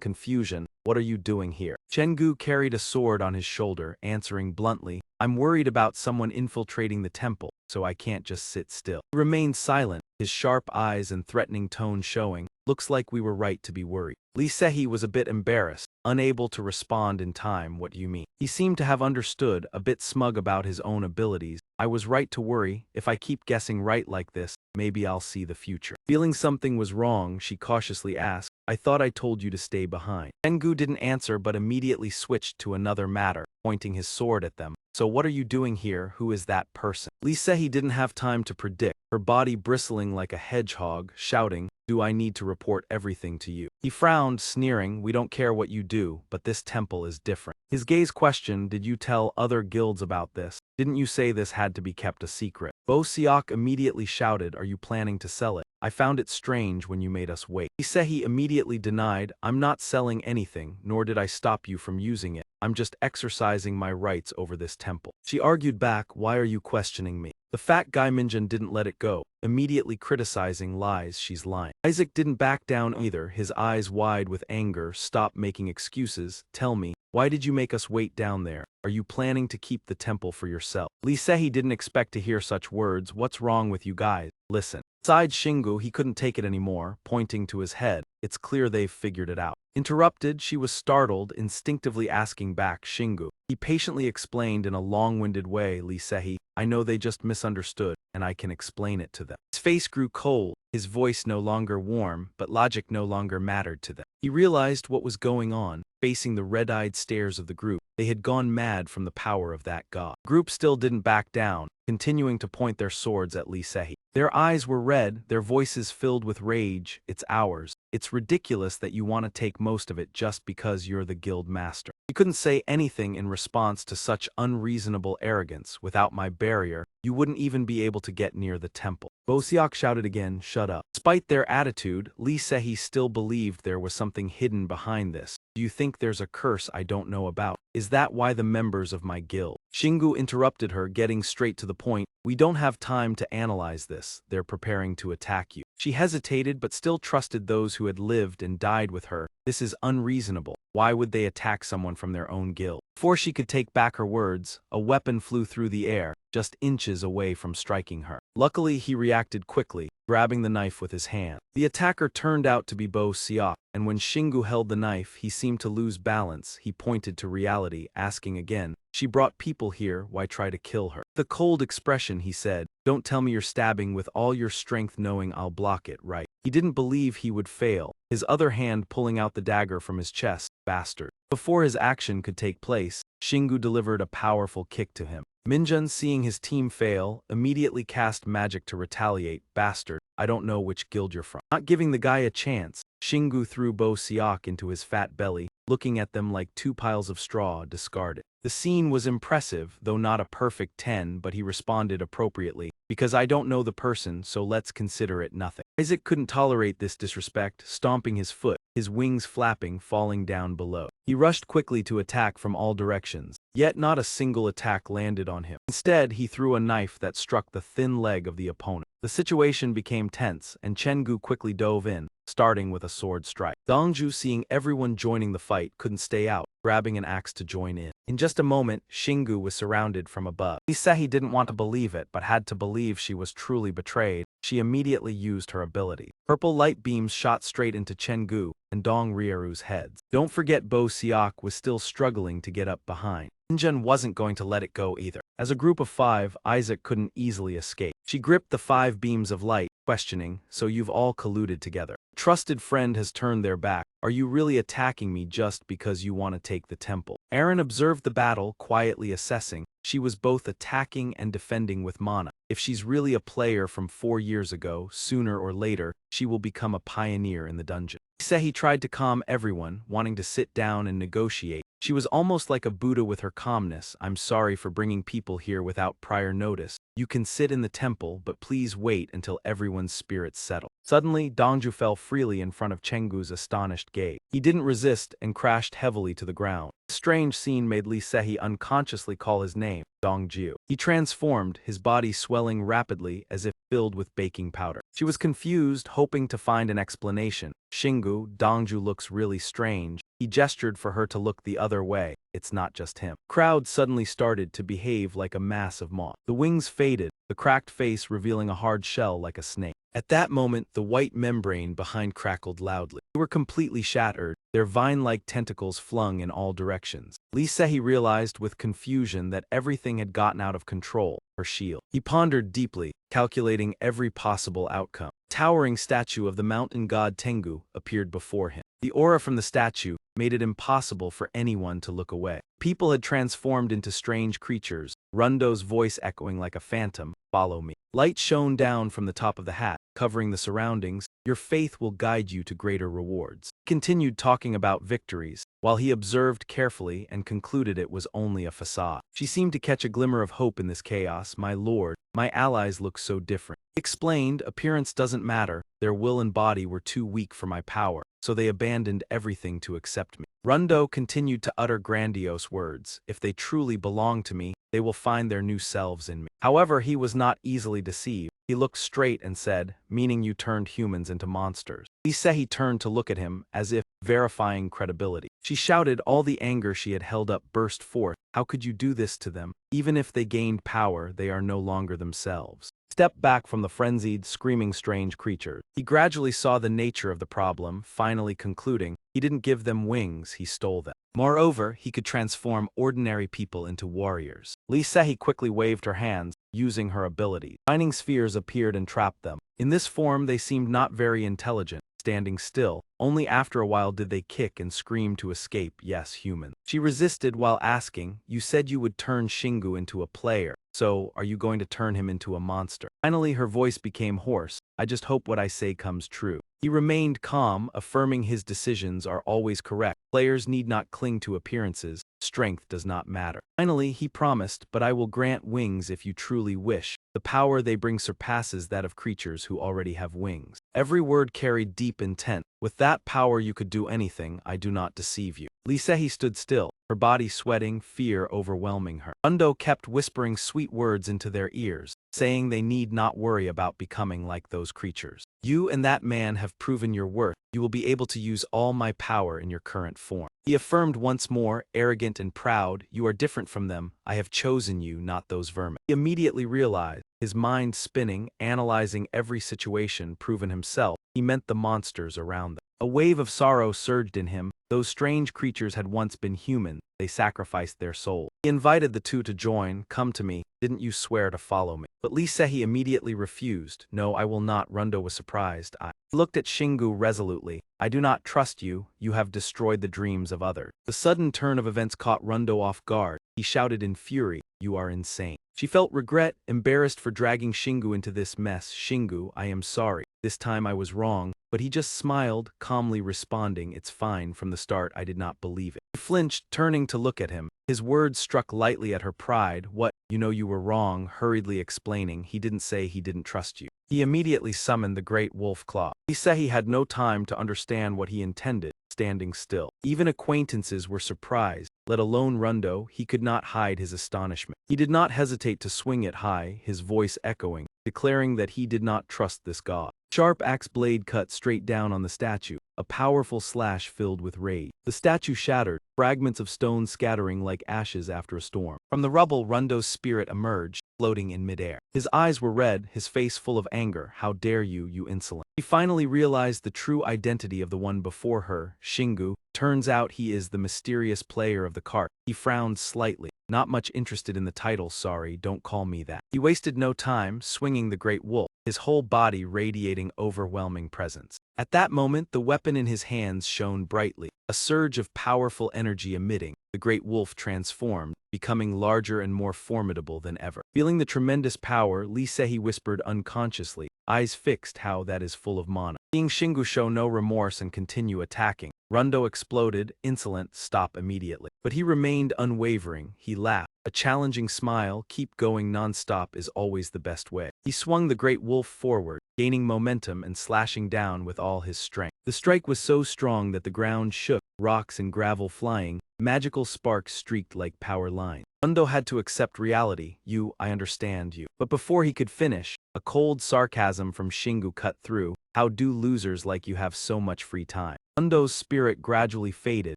confusion, what are you doing here? Chengu carried a sword on his shoulder, answering bluntly, I'm worried about someone infiltrating the temple, so I can't just sit still. He remained silent, his sharp eyes and threatening tone showing, Looks like we were right to be worried. Lee Sehi was a bit embarrassed, unable to respond in time. What do you mean? He seemed to have understood, a bit smug about his own abilities. I was right to worry. If I keep guessing right like this, maybe I'll see the future. Feeling something was wrong, she cautiously asked, I thought I told you to stay behind. Tengu didn't answer but immediately switched to another matter, pointing his sword at them. So what are you doing here? Who is that person? Lee Sehi didn't have time to predict, her body bristling like a hedgehog, shouting, do I need to report everything to you? He frowned, sneering, we don't care what you do, but this temple is different. His gaze questioned, did you tell other guilds about this? Didn't you say this had to be kept a secret? Bo Siak immediately shouted, are you planning to sell it? I found it strange when you made us wait. Lee Sehi immediately denied, I'm not selling anything, nor did I stop you from using it. I'm just exercising my rights over this temple. She argued back, why are you questioning me? The fat guy Minjun didn't let it go, immediately criticizing lies, she's lying. Isaac didn't back down either, his eyes wide with anger, stop making excuses, tell me, why did you make us wait down there? Are you planning to keep the temple for yourself? Lee Sehi didn't expect to hear such words, what's wrong with you guys? Listen. Besides Shingu, he couldn't take it anymore, pointing to his head, it's clear they've figured it out. Interrupted, she was startled, instinctively asking back, Shingu. He patiently explained in a long-winded way, Lee Sehi, I know they just misunderstood, and I can explain it to them. His face grew cold, his voice no longer warm, but logic no longer mattered to them. He realized what was going on, facing the red-eyed stares of the group. They had gone mad from the power of that god. The group still didn't back down, continuing to point their swords at Lee Sehi. Their eyes were red, their voices filled with rage, it's ours. It's ridiculous that you want to take most of it just because you're the guild master. You couldn't say anything in response to such unreasonable arrogance. Without my barrier, you wouldn't even be able to get near the temple. Bosiak shouted again, shut up. Despite their attitude, Lee Sehi still believed there was something hidden behind this. Do you think there's a curse I don't know about? Is that why the members of my guild? Shingu interrupted her, getting straight to the point. We don't have time to analyze this. They're preparing to attack you. She hesitated but still trusted those who had lived and died with her. This is unreasonable. Why would they attack someone from their own guild? Before she could take back her words, a weapon flew through the air, just inches away from striking her. Luckily, he reacted quickly, grabbing the knife with his hand. The attacker turned out to be Bo Siak, and when Shingu held the knife, he seemed to lose balance. He pointed to reality, asking again, she brought people here, why try to kill her? The cold expression, he said, don't tell me you're stabbing with all your strength knowing I'll block it, right? He didn't believe he would fail, his other hand pulling out the dagger from his chest, bastard. Before his action could take place, Shingu delivered a powerful kick to him. Minjun, seeing his team fail, immediately cast magic to retaliate, bastard, I don't know which guild you're from. Not giving the guy a chance, Shingu threw Bo Siak into his fat belly, looking at them like two piles of straw discarded. The scene was impressive, though not a perfect 10, but he responded appropriately, because I don't know the person, so let's consider it nothing. Isaac couldn't tolerate this disrespect, stomping his foot, his wings flapping, falling down below. He rushed quickly to attack from all directions, yet not a single attack landed on him. Instead, he threw a knife that struck the thin leg of the opponent. The situation became tense, and Chengu quickly dove in, starting with a sword strike. Dongju, seeing everyone joining the fight, couldn't stay out, grabbing an axe to join in. In just a moment, Shingu was surrounded from above. Lee Sehi didn't want to believe it, but had to believe she was truly betrayed. She immediately used her ability. Purple light beams shot straight into Chengu and Dong Rieru's heads. Don't forget Bo Siak was still struggling to get up behind. Minjun wasn't going to let it go either. As a group of 5, Isaac couldn't easily escape. She gripped the 5 beams of light, questioning, so you've all colluded together. A trusted friend has turned their back. Are you really attacking me just because you want to take the temple? Aaron observed the battle, quietly assessing. She was both attacking and defending with mana. If she's really a player from 4 years ago, sooner or later, she will become a pioneer in the dungeon. Sehi tried to calm everyone, wanting to sit down and negotiate. She was almost like a Buddha with her calmness. I'm sorry for bringing people here without prior notice. You can sit in the temple, but please wait until everyone's spirits settle. Suddenly, Dongju fell freely in front of Chengu's astonished gaze. He didn't resist and crashed heavily to the ground. The strange scene made Lee Sehi unconsciously call his name, Dongju. He transformed, his body swelling rapidly as if filled with baking powder. She was confused, hoping to find an explanation. Shingu, Dongju looks really strange. He gestured for her to look the other way. It's not just him. Crowd suddenly started to behave like a mass of moths. The wings faded, the cracked face revealing a hard shell like a snake. At that moment, the white membrane behind crackled loudly. They were completely shattered, their vine-like tentacles flung in all directions. Lee Sehi realized with confusion that everything had gotten out of control, her shield. He pondered deeply, calculating every possible outcome. A towering statue of the mountain god Tengu appeared before him. The aura from the statue made it impossible for anyone to look away. People had transformed into strange creatures, Rundo's voice echoing like a phantom, "Follow me." Light shone down from the top of the hat, covering the surroundings. "Your faith will guide you to greater rewards." He continued talking about victories, while he observed carefully and concluded it was only a facade. She seemed to catch a glimmer of hope in this chaos. "My lord, my allies look so different." He explained, "Appearance doesn't matter. Their will and body were too weak for my power, so they abandoned everything to accept me." Rundo continued to utter grandiose words. "If they truly belong to me, they will find their new selves in me." However, he was not easily deceived. He looked straight and said, "Meaning you turned humans into monsters." Lee Sehi turned to look at him, as if verifying credibility. She shouted, all the anger she had held up burst forth. "How could you do this to them? Even if they gained power, they are no longer themselves." Stepped back from the frenzied, screaming strange creatures. He gradually saw the nature of the problem, finally concluding, he didn't give them wings, he stole them. Moreover, he could transform ordinary people into warriors. Lee Sehi quickly waved her hands, using her abilities. Shining spheres appeared and trapped them. In this form they seemed not very intelligent, standing still. Only after a while did they kick and scream to escape. "Yes, human." She resisted while asking, "You said you would turn Shingu into a player. So, are you going to turn him into a monster?" Finally her voice became hoarse. "I just hope what I say comes true." He remained calm, affirming his decisions are always correct. Players need not cling to appearances. Strength does not matter. Finally, he promised, "But I will grant wings if you truly wish. The power they bring surpasses that of creatures who already have wings." Every word carried deep intent. "With that power you could do anything, I do not deceive you." Lee Sehi stood still, her body sweating, fear overwhelming her. Rundo kept whispering sweet words into their ears, saying they need not worry about becoming like those creatures. "You and that man have proven your worth. You will be able to use all my power in your current form." He affirmed once more, arrogant and proud, "You are different from them. I have chosen you, not those vermin." He immediately realized, his mind spinning, analyzing every situation proven himself, he meant the monsters around them. A wave of sorrow surged in him. Those strange creatures had once been human. They sacrificed their soul. He invited the two to join. "Come to me. Didn't you swear to follow me?" But Lee Sehi immediately refused. "No, I will not." Rundo was surprised. He looked at Shingu resolutely. "I do not trust you. You have destroyed the dreams of others." The sudden turn of events caught Rundo off guard. He shouted in fury, "You are insane." She felt regret, embarrassed for dragging Shingu into this mess. "Shingu, I am sorry. This time I was wrong." But he just smiled, calmly responding, "It's fine. From the start I did not believe it." He flinched, turning to look at him. His words struck lightly at her pride. "What? You know you were wrong," hurriedly explaining. "He didn't say he didn't trust you." He immediately summoned the great wolf claw. He said he had no time to understand what he intended, standing still. Even acquaintances were surprised, let alone Rundo. He could not hide his astonishment. He did not hesitate to swing it high, his voice echoing, declaring that he did not trust this god. Sharp axe blade cut straight down on the statue, a powerful slash filled with rage. The statue shattered, fragments of stone scattering like ashes after a storm. From the rubble, Rundo's spirit emerged, floating in midair. His eyes were red, his face full of anger. "How dare you, you insolent." She finally realized the true identity of the one before her, Shingu. Turns out he is the mysterious player of the cart. He frowned slightly. "Not much interested in the title, sorry, don't call me that." He wasted no time, swinging the great wolf, his whole body radiating overwhelming presence. At that moment, the weapon in his hands shone brightly, a surge of powerful energy emitting. The great wolf transformed, becoming larger and more formidable than ever. Feeling the tremendous power, Lee Sehi whispered unconsciously, eyes fixed, "How that is full of mana." Seeing Shingu show no remorse and continue attacking, Rundo exploded, "Insolent, stop immediately." But he remained unwavering. He laughed, a challenging smile. "Keep going non-stop is always the best way." He swung the great wolf forward, gaining momentum and slashing down with all his strength. The strike was so strong that the ground shook, rocks and gravel flying, magical sparks streaked like power lines. Rundo had to accept reality. I understand you." But before he could finish, a cold sarcasm from Shingu cut through. "How do losers like you have so much free time?" Rundo's spirit gradually faded,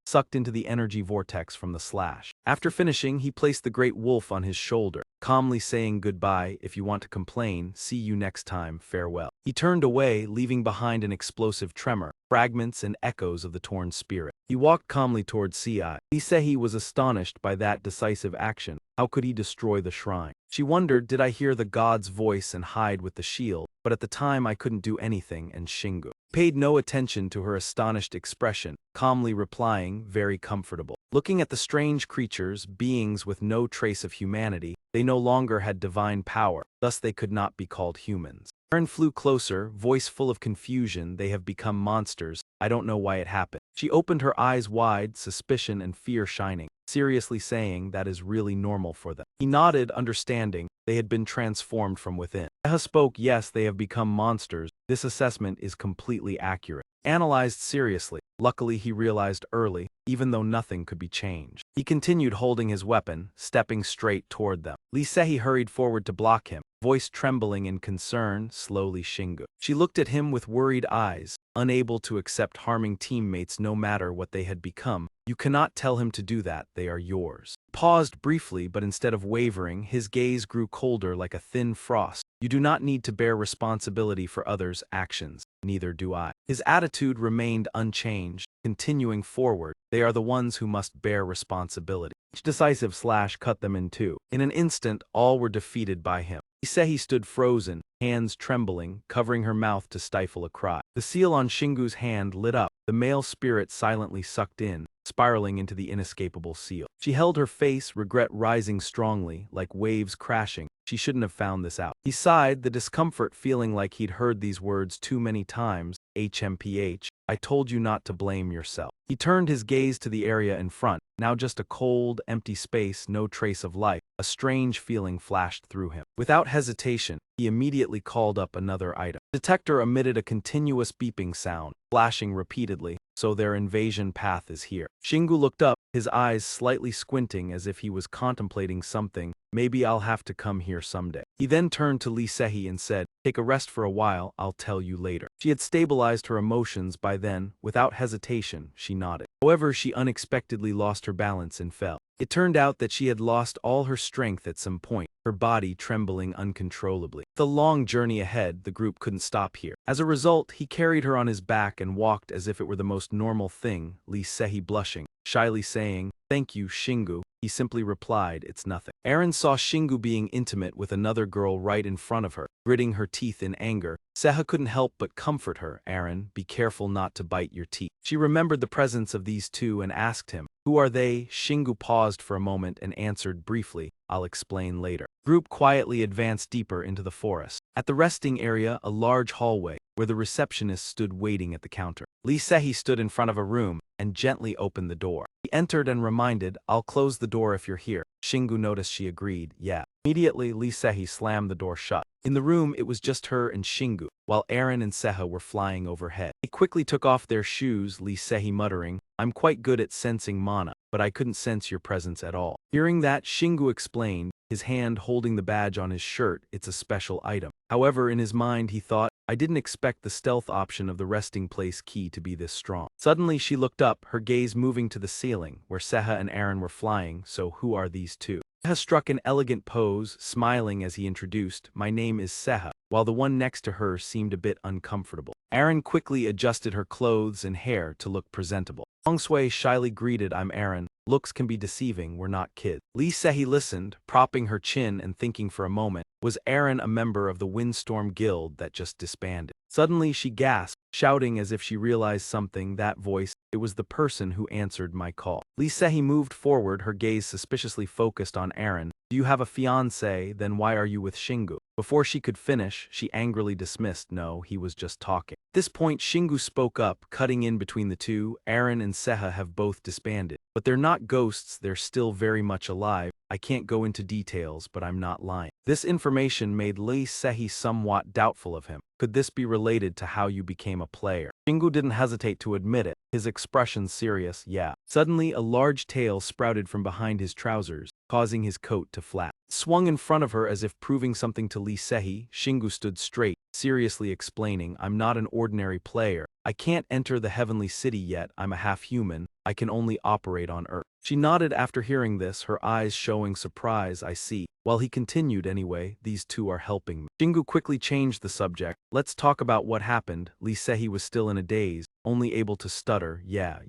sucked into the energy vortex from the slash. After finishing, he placed the great wolf on his shoulder, calmly saying goodbye. If you want to complain, see you next time, farewell. He turned away, leaving behind an explosive tremor, fragments and echoes of the torn spirit. He walked calmly towards Ci. Lisehi was astonished by that decisive action. How could he destroy the shrine? She wondered, did I hear the god's voice and hide with the shield? But at the time I couldn't do anything, and Shingu paid no attention to her astonished expression, calmly replying, very comfortable. Looking at the strange creatures, beings with no trace of humanity, they no longer had divine power, thus they could not be called humans. Aaron flew closer, voice full of confusion. They have become monsters. I don't know why it happened. She opened her eyes wide, suspicion and fear shining, seriously saying that is really normal for them. He nodded, understanding. They had been transformed from within. Eha spoke, yes, they have become monsters. This assessment is completely accurate. Analyzed seriously. Luckily he realized early, even though nothing could be changed. He continued holding his weapon, stepping straight toward them. Lisehi hurried forward to block him, voice trembling in concern. Slowly Shingu. She looked at him with worried eyes, unable to accept harming teammates no matter what they had become. You cannot tell him to do that, they are yours. Paused briefly, but instead of wavering, his gaze grew colder like a thin frost. You do not need to bear responsibility for others' actions, neither do I. His attitude remained unchanged, continuing forward. They are the ones who must bear responsibility. Each decisive slash cut them in two. In an instant, all were defeated by him. Lisehi stood frozen, hands trembling, covering her mouth to stifle a cry. The seal on Shingu's hand lit up, the male spirit silently sucked in, spiraling into the inescapable seal. She held her face, regret rising strongly, like waves crashing. She shouldn't have found this out. He sighed, the discomfort feeling like he'd heard these words too many times. HMPH, I told you not to blame yourself. He turned his gaze to the area in front, now just a cold, empty space, no trace of life. A strange feeling flashed through him. Without hesitation, he immediately called up another item. The detector emitted a continuous beeping sound, flashing repeatedly, so their invasion path is here. Shingu looked up, his eyes slightly squinting as if he was contemplating something. Maybe I'll have to come here someday. He then turned to Lisehi and said, take a rest for a while, I'll tell you later. She had stabilized her emotions by then. Without hesitation, she nodded. However, she unexpectedly lost her balance and fell. It turned out that she had lost all her strength at some point, her body trembling uncontrollably. The long journey ahead, the group couldn't stop here. As a result, he carried her on his back and walked as if it were the most normal thing, Lisehi blushing, shyly saying, thank you, Shingu. He simply replied, it's nothing. Aaron saw Shingu being intimate with another girl right in front of her, gritting her teeth in anger. Seha couldn't help but comfort her. Aaron, be careful not to bite your teeth. She remembered the presence of these two and asked him, who are they? Shingu paused for a moment and answered briefly, I'll explain later. Group quietly advanced deeper into the forest. At the resting area, a large hallway, where the receptionist stood waiting at the counter. Lisehi stood in front of a room and gently opened the door. He entered and reminded, I'll close the door if you're here. Shingu noticed she agreed, yeah. Immediately, Lisehi slammed the door shut. In the room, it was just her and Shingu, while Aaron and Seha were flying overhead. They quickly took off their shoes, Lisehi muttering, I'm quite good at sensing mana, but I couldn't sense your presence at all. Hearing that, Shingu explained, his hand holding the badge on his shirt, it's a special item. However, in his mind he thought, I didn't expect the stealth option of the resting place key to be this strong. Suddenly she looked up, her gaze moving to the ceiling, where Seha and Aaron were flying. So who are these two? Seha struck an elegant pose, smiling as he introduced, my name is Seha, while the one next to her seemed a bit uncomfortable. Aaron quickly adjusted her clothes and hair to look presentable. Longsway shyly greeted, I'm Aaron. Looks can be deceiving, we're not kids. Lisehi listened, propping her chin and thinking for a moment. Was Aaron a member of the Windstorm Guild that just disbanded? Suddenly she gasped, shouting as if she realized something. That voice, it was the person who answered my call. Lisehi moved forward, her gaze suspiciously focused on Aaron. Do you have a fiancé? Then why are you with Shingu? Before she could finish, she angrily dismissed, no, he was just talking. At this point, Shingu spoke up, cutting in between the two. Aaron and Seha have both disbanded. But they're not ghosts, they're still very much alive. I can't go into details, but I'm not lying. This information made Lisehi somewhat doubtful of him. Could this be related to how you became a player? Shingu didn't hesitate to admit it, his expression serious, yeah. Suddenly, a large tail sprouted from behind his trousers, causing his coat to flap. Swung in front of her as if proving something to Lisehi, Shingu stood straight, seriously explaining, I'm not an ordinary player. I can't enter the heavenly city yet, I'm a half-human, I can only operate on Earth. She nodded after hearing this, her eyes showing surprise. I see. While he continued, anyway, these two are helping me. Shingu quickly changed the subject. Let's talk about what happened. Lee Sehi was still in a daze, only able to stutter, yeah.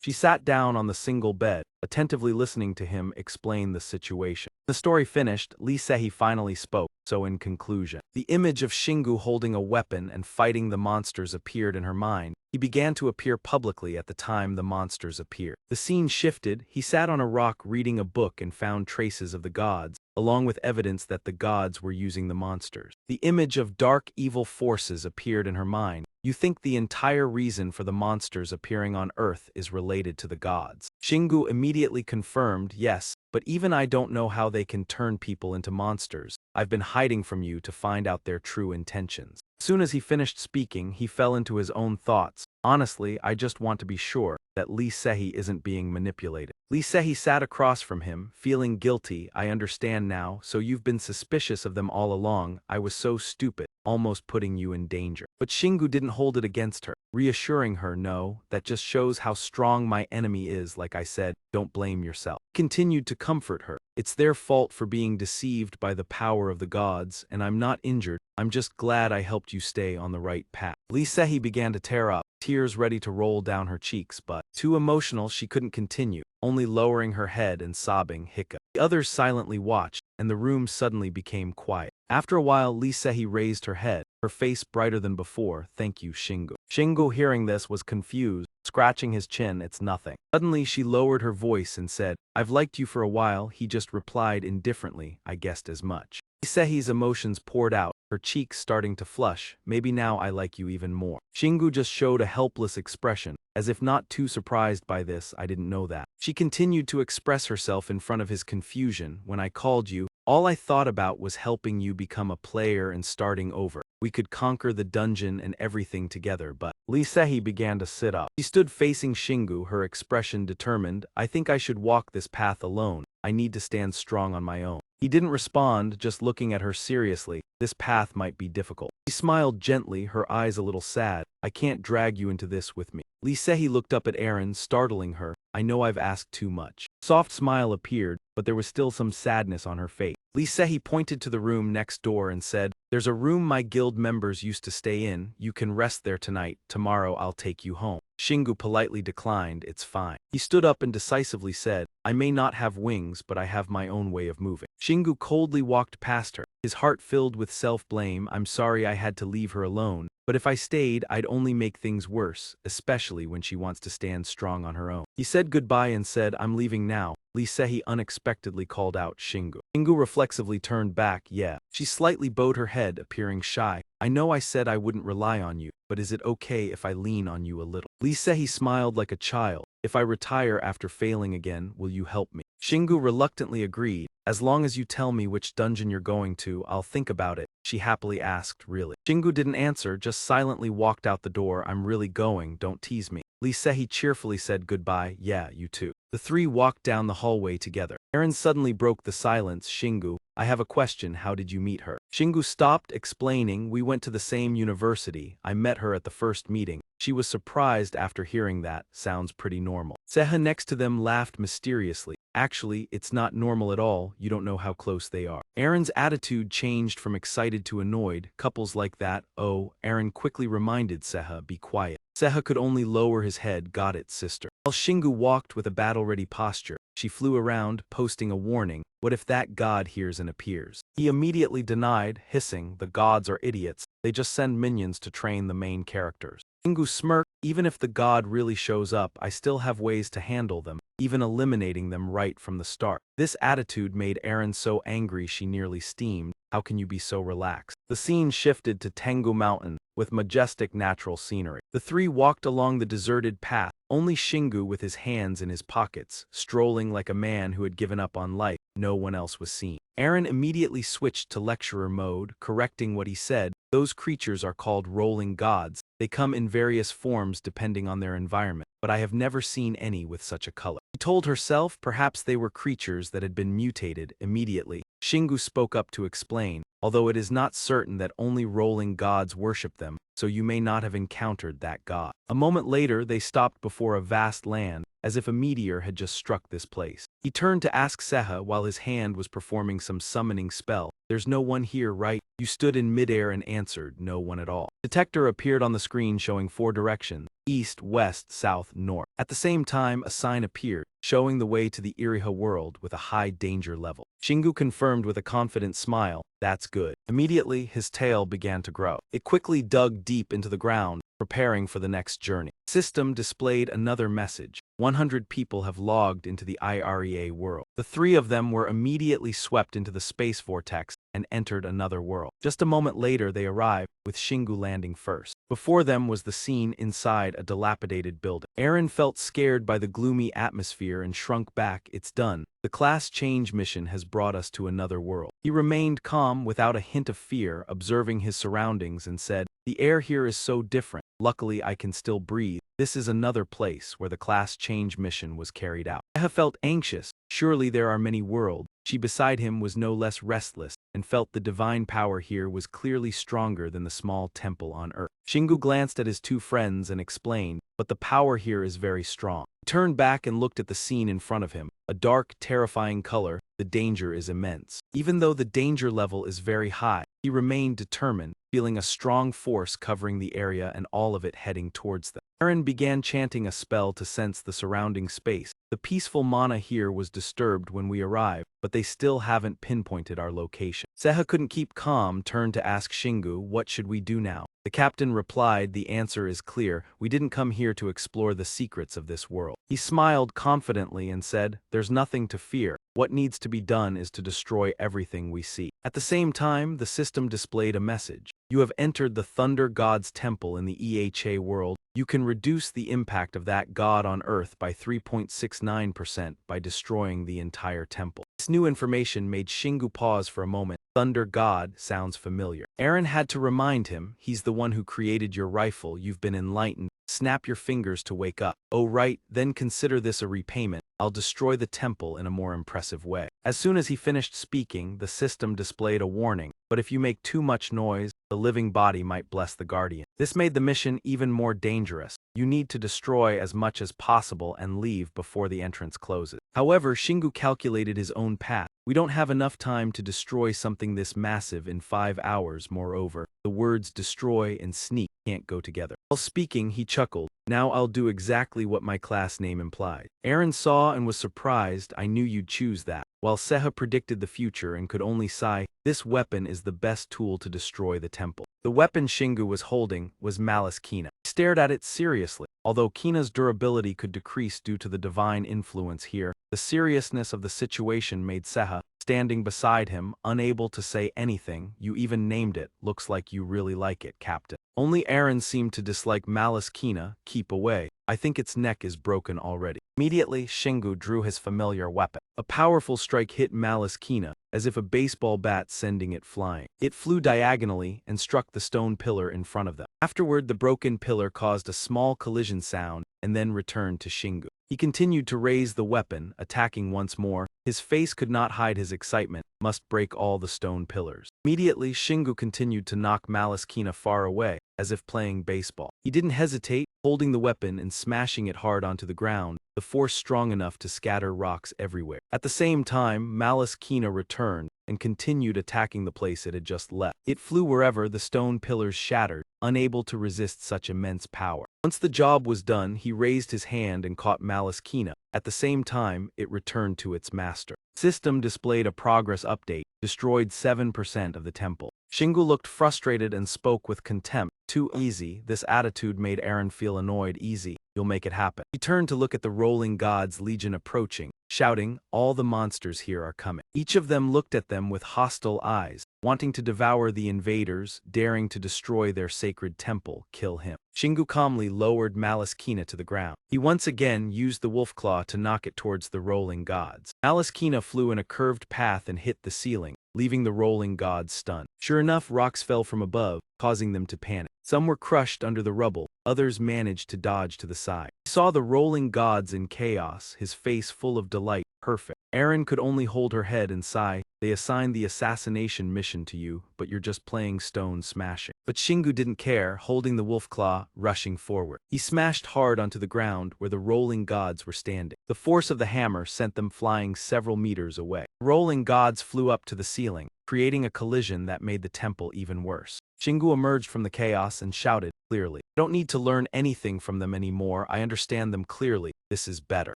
She sat down on the single bed, attentively listening to him explain the situation. The story finished, Lee Sehi finally spoke. So in conclusion, the image of Shingu holding a weapon and fighting the monsters appeared in her mind. He began to appear publicly at the time the monsters appeared. The scene shifted. He sat on a rock reading a book and found traces of the gods, along with evidence that the gods were using the monsters. The image of dark evil forces appeared in her mind. You think the entire reason for the monsters appearing on Earth is related to the gods? Shingu immediately confirmed, yes, but even I don't know how they can turn people into monsters. I've been hiding from you to find out their true intentions. As soon as he finished speaking, he fell into his own thoughts. Honestly, I just want to be sure that Lee Sehi isn't being manipulated. Lee Sehi sat across from him, feeling guilty. I understand now, so you've been suspicious of them all along. I was so stupid, almost putting you in danger. But Shingu didn't hold it against her, reassuring her, no, that just shows how strong my enemy is. Like I said, don't blame yourself. He continued to comfort her. It's their fault for being deceived by the power of the gods, and I'm not injured. I'm just glad I helped you stay on the right path. Lee Sehi began to tear up, tears ready to roll down her cheeks, but too emotional she couldn't continue, only lowering her head and sobbing hiccup. The others silently watched, and the room suddenly became quiet. After a while, Lee Sehi raised her head, her face brighter than before. Thank you, Shingu. Shingu, hearing this, was confused, scratching his chin. It's nothing. Suddenly, she lowered her voice and said, I've liked you for a while. He just replied indifferently, I guessed as much. Lee Sehi's emotions poured out, her cheeks starting to flush. Maybe now I like you even more. Shingu just showed a helpless expression, as if not too surprised by this. I didn't know that. She continued to express herself in front of his confusion. When I called you, all I thought about was helping you become a player and starting over. We could conquer the dungeon and everything together, but Lee Sehi began to sit up. She stood facing Shingu, her expression determined. I think I should walk this path alone. I need to stand strong on my own. He didn't respond, just looking at her seriously. This path might be difficult. She smiled gently, her eyes a little sad. I can't drag you into this with me. Lee Sehi looked up at Eren, startling her. I know I've asked too much. A soft smile appeared, but there was still some sadness on her face. Lee Sehi pointed to the room next door and said, There's a room my guild members used to stay in. You can rest there tonight. Tomorrow I'll take you home. Shingu politely declined. It's fine. He stood up and decisively said, I may not have wings, but I have my own way of moving. Shingu coldly walked past her, his heart filled with self-blame. I'm sorry I had to leave her alone, but if I stayed, I'd only make things worse, especially when she wants to stand strong on her own. He said goodbye and said, I'm leaving now. Lee Sehi unexpectedly called out Shingu. Shingu reflexively turned back. Yeah. She slightly bowed her head, appearing shy. I know I said I wouldn't rely on you, but is it okay if I lean on you a little? Lee Sehi smiled like a child. If I retire after failing again, will you help me? Shingu reluctantly agreed. As long as you tell me which dungeon you're going to, I'll think about it, she happily asked. Really? Shingu didn't answer, just silently walked out the door. I'm really going, don't tease me. Lee Sehi cheerfully said goodbye. Yeah, you too. The three walked down the hallway together. Eren suddenly broke the silence. Shingu, I have a question. How did you meet her? Shingu stopped, explaining, we went to the same university. I met her at the first meeting. She was surprised after hearing that. Sounds pretty normal. Seha next to them laughed mysteriously. Actually, it's not normal at all. You don't know how close they are. Eren's attitude changed from excited to annoyed. Couples like that, oh, Eren quickly reminded Seha, be quiet. Seha could only lower his head. Got it, sister. While Shingu walked with a battle-ready posture, she flew around, posting a warning. What if that god hears and appears? He immediately denied, hissing, the gods are idiots. They just send minions to train the main characters. Shingu smirked. Even if the god really shows up, I still have ways to handle them, even eliminating them right from the start. This attitude made Eren so angry she nearly steamed. How can you be so relaxed? The scene shifted to Tengu Mountain, with majestic natural scenery. The three walked along the deserted path, only Shingu with his hands in his pockets, strolling like a man who had given up on life. No one else was seen. Eren immediately switched to lecturer mode, correcting what he said. Those creatures are called rolling gods. They come in various forms depending on their environment, but I have never seen any with such a color. She told herself perhaps they were creatures that had been mutated. Immediately, Shingu spoke up to explain, although it is not certain that only rolling gods worship them, so you may not have encountered that god. A moment later, they stopped before a vast land, as if a meteor had just struck this place. He turned to ask Seha while his hand was performing some summoning spell. "There's no one here, right?" You stood in midair and answered, "No one at all." Detector appeared on the screen showing 4 directions: east, west, south, north. At the same time, a sign appeared, showing the way to the Iriha world with a high danger level. Shingu confirmed with a confident smile, "That's good." Immediately, his tail began to grow. It quickly dug deep into the ground, preparing for the next journey. System displayed another message. 100 people have logged into the IREA world. The 3 of them were immediately swept into the space vortex and entered another world. Just a moment later they arrived, with Shingu landing first. Before them was the scene inside a dilapidated building. Eren felt scared by the gloomy atmosphere and shrunk back. "It's done. The class change mission has brought us to another world." He remained calm without a hint of fear, observing his surroundings and said, "The air here is so different. Luckily I can still breathe. This is another place where the class change mission was carried out." Seha felt anxious. Surely there are many worlds. She beside him was no less restless, and felt the divine power here was clearly stronger than the small temple on Earth. Shingu glanced at his 2 friends and explained, "But the power here is very strong." He turned back and looked at the scene in front of him. A dark, terrifying color. The danger is immense. Even though the danger level is very high, he remained determined, feeling a strong force covering the area and all of it heading towards them. Eren began chanting a spell to sense the surrounding space. "The peaceful mana here was disturbed when we arrived, but they still haven't pinpointed our location." Seha couldn't keep calm, turned to ask Shingu, "What should we do now?" The captain replied, "The answer is clear. We didn't come here to explore the secrets of this world." He smiled confidently and said, "There's nothing to fear. What needs to be done is to destroy everything we see." At the same time, the system displayed a message. "You have entered the Thunder God's temple in the EHA world. You can reduce the impact of that god on Earth by 3.69% by destroying the entire temple." This new information made Shingu pause for a moment. Thunder God sounds familiar. Eren had to remind him, "He's the one who created your rifle. You've been enlightened. Snap your fingers to wake up." "Oh right, then consider this a repayment. I'll destroy the temple in a more impressive way." As soon as he finished speaking, the system displayed a warning. "But if you make too much noise, the living body might bless the guardian." This made the mission even more dangerous. You need to destroy as much as possible and leave before the entrance closes. However, Shingu calculated his own path. "We don't have enough time to destroy something this massive in 5 hours. Moreover, the words destroy and sneak can't go together." While speaking, he chuckled. "Now I'll do exactly what my class name implied." Eren saw and was surprised. "I knew you'd choose that." While Seha predicted the future and could only sigh, "This weapon is the best tool to destroy the temple." The weapon Shingu was holding was Malice Kina. He stared at it seriously. Although Kina's durability could decrease due to the divine influence here, the seriousness of the situation made Seha, standing beside him, unable to say anything. "You even named it. Looks like you really like it, Captain." Only Eren seemed to dislike Malice Kina. "Keep away. I think its neck is broken already." Immediately, Shingu drew his familiar weapon. A powerful strike hit Malice Kina, as if a baseball bat sending it flying. It flew diagonally and struck the stone pillar in front of them. Afterward, the broken pillar caused a small collision sound and then returned to Shingu. He continued to raise the weapon, attacking once more. His face could not hide his excitement. "Must break all the stone pillars." Immediately, Shingu continued to knock Malice Kina far away, as if playing baseball. He didn't hesitate, holding the weapon and smashing it hard onto the ground, the force strong enough to scatter rocks everywhere. At the same time, Malice Kina returned and continued attacking the place it had just left. It flew wherever the stone pillars shattered, unable to resist such immense power. Once the job was done, he raised his hand and caught Malice Kina. At the same time, it returned to its master. System displayed a progress update, destroyed 7% of the temple. Shingu looked frustrated and spoke with contempt. "Too easy." This attitude made Eren feel annoyed. "Easy. You'll make it happen." He turned to look at the rolling gods legion approaching, shouting, "All the monsters here are coming." Each of them looked at them with hostile eyes, wanting to devour the invaders, daring to destroy their sacred temple. "Kill him." Shingu calmly lowered Malice Kina to the ground. He once again used the wolf claw to knock it towards the rolling gods. Malice Kina flew in a curved path and hit the ceiling, leaving the rolling gods stunned. Sure enough, rocks fell from above, causing them to panic. Some were crushed under the rubble, others managed to dodge to the side. He saw the rolling gods in chaos, his face full of delight. "Perfect." Aaron could only hold her head and sigh. They assigned the assassination mission to you, but you're just playing stone smashing. But Shingu didn't care, holding the wolf claw, rushing forward. He smashed hard onto the ground where the rolling gods were standing. The force of the hammer sent them flying several meters away. The rolling gods flew up to the ceiling, creating a collision that made the temple even worse. Shingu emerged from the chaos and shouted clearly, "I don't need to learn anything from them anymore, I understand them clearly, this is better."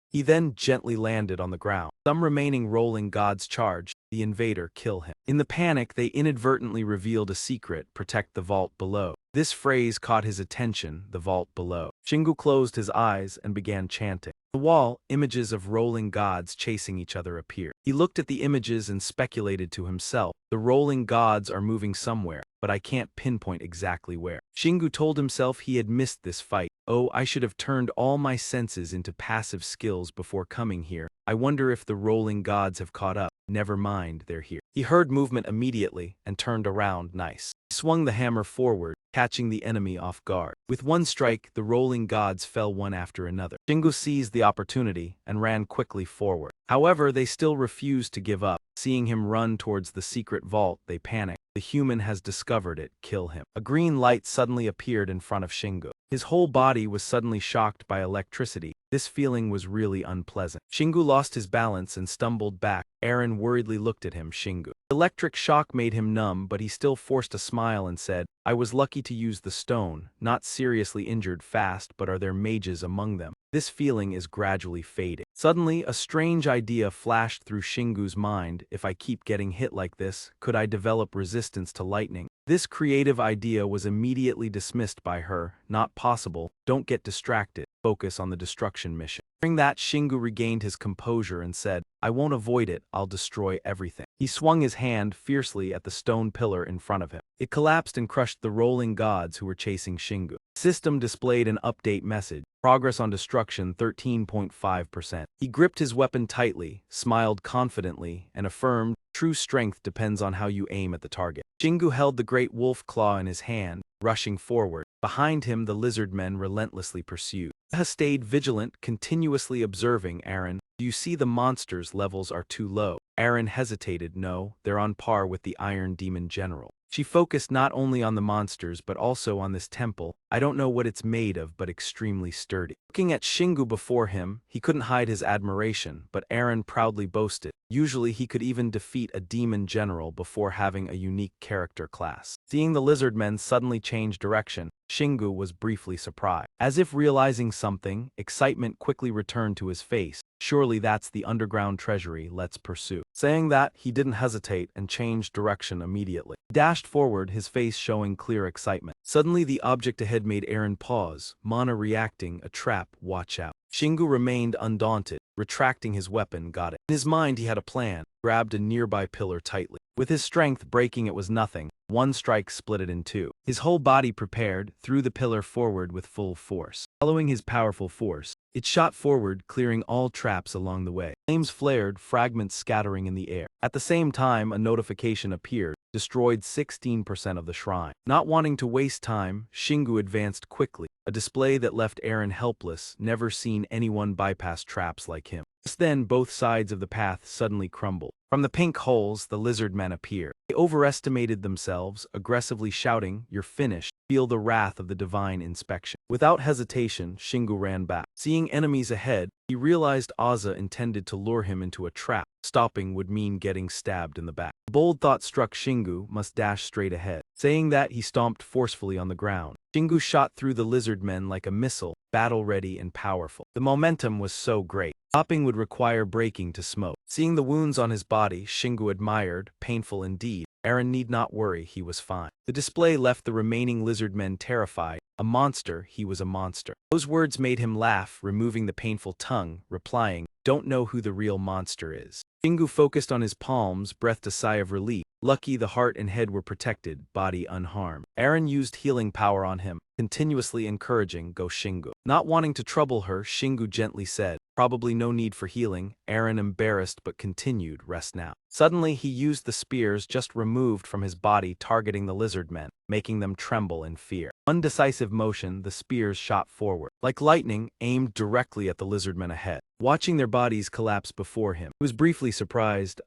He then gently landed on the ground. Some remaining rolling gods charged the invader, kill him. In the panic, they inadvertently revealed a secret, protect the vault below. This phrase caught his attention, the vault below. Shingu closed his eyes and began chanting. On the wall, images of rolling gods chasing each other appeared. He looked at the images and speculated to himself, the rolling gods are moving somewhere, but I can't pinpoint exactly where. Shingu told himself he had missed this fight. Oh, I should have turned all my senses into passive skills before coming here. I wonder if the rolling gods have caught up. Never mind, they're here. He heard movement immediately and turned around. Nice. He swung the hammer forward, catching the enemy off guard. With one strike, the rolling gods fell one after another. Shingu seized the opportunity and ran quickly forward. However, they still refused to give up. Seeing him run towards the secret vault, they panicked. The human has discovered it, kill him. A green light suddenly appeared in front of Shingu. His whole body was suddenly shocked by electricity. This feeling was really unpleasant. Shingu lost his balance and stumbled back. Aaron worriedly looked at him. Shingu. The electric shock made him numb, but he still forced a smile and said, I was lucky to use the stone, not seriously injured fast, but are there mages among them? This feeling is gradually fading. Suddenly, a strange idea flashed through Shingu's mind. If I keep getting hit like this, could I develop resistance to lightning? This creative idea was immediately dismissed by her. Not possible. Don't get distracted. Focus on the destruction mission. During that, Shingu regained his composure and said, I won't avoid it, I'll destroy everything. He swung his hand fiercely at the stone pillar in front of him. It collapsed and crushed the rolling gods who were chasing Shingu. The system displayed an update message. Progress on destruction 13.5%. He gripped his weapon tightly, smiled confidently, and affirmed, true strength depends on how you aim at the target. Shingu held the great wolf claw in his hand, rushing forward. Behind him, the lizard men relentlessly pursued. He stayed vigilant, continuously observing Aaron. Do you see the monsters' levels are too low? Aaron hesitated. No, they're on par with the Iron Demon General. She focused not only on the monsters but also on this temple. I don't know what it's made of, but extremely sturdy. Looking at Shingu before him, he couldn't hide his admiration, but Aaron proudly boasted. Usually he could even defeat a demon general before having a unique character class. Seeing the lizard men suddenly change direction, Shingu was briefly surprised. As if realizing something, excitement quickly returned to his face. Surely that's the underground treasury, let's pursue. Saying that, he didn't hesitate and changed direction immediately. He dashed forward, his face showing clear excitement. Suddenly the object ahead made Aaron pause. Mana reacting, a trap, watch out. Shingu remained undaunted, retracting his weapon, got it. In his mind he had a plan, grabbed a nearby pillar tightly. With his strength, breaking it was nothing. One strike split it in two. His whole body prepared, threw the pillar forward with full force. Following his powerful force, it shot forward, clearing all traps along the way. Flames flared, fragments scattering in the air. At the same time, a notification appeared. Destroyed 16% of the shrine. Not wanting to waste time, Shingu advanced quickly. A display that left Aaron helpless, never seen anyone bypass traps like him. Just then, both sides of the path suddenly crumbled. From the pink holes, the lizard men appeared. They overestimated themselves, aggressively shouting, "You're finished." Feel the wrath of the divine inspection. Without hesitation, Shingu ran back. Seeing enemies ahead, he realized Aza intended to lure him into a trap. Stopping would mean getting stabbed in the back. A bold thought struck Shingu, must dash straight ahead. Saying that, he stomped forcefully on the ground. Shingu shot through the lizard men like a missile, battle-ready and powerful. The momentum was so great. Stopping would require breaking to smoke. Seeing the wounds on his body, Shingu admired, painful indeed. Aaron need not worry, he was fine. The display left the remaining lizard men terrified. A monster, he was a monster. Those words made him laugh, removing the painful tongue, replying, "Don't know who the real monster is." Shingu focused on his palms, breathed a sigh of relief. Lucky the heart and head were protected, body unharmed. Aaron used healing power on him, continuously encouraging, "Go Shingu." Not wanting to trouble her, Shingu gently said, "Probably no need for healing." Aaron embarrassed but continued, "Rest now." Suddenly he used the spears just removed from his body, targeting the lizard men, making them tremble in fear. One decisive motion, the spears shot forward. Like lightning, aimed directly at the lizard men ahead. watching their bodies collapse before him. He was briefly surprised,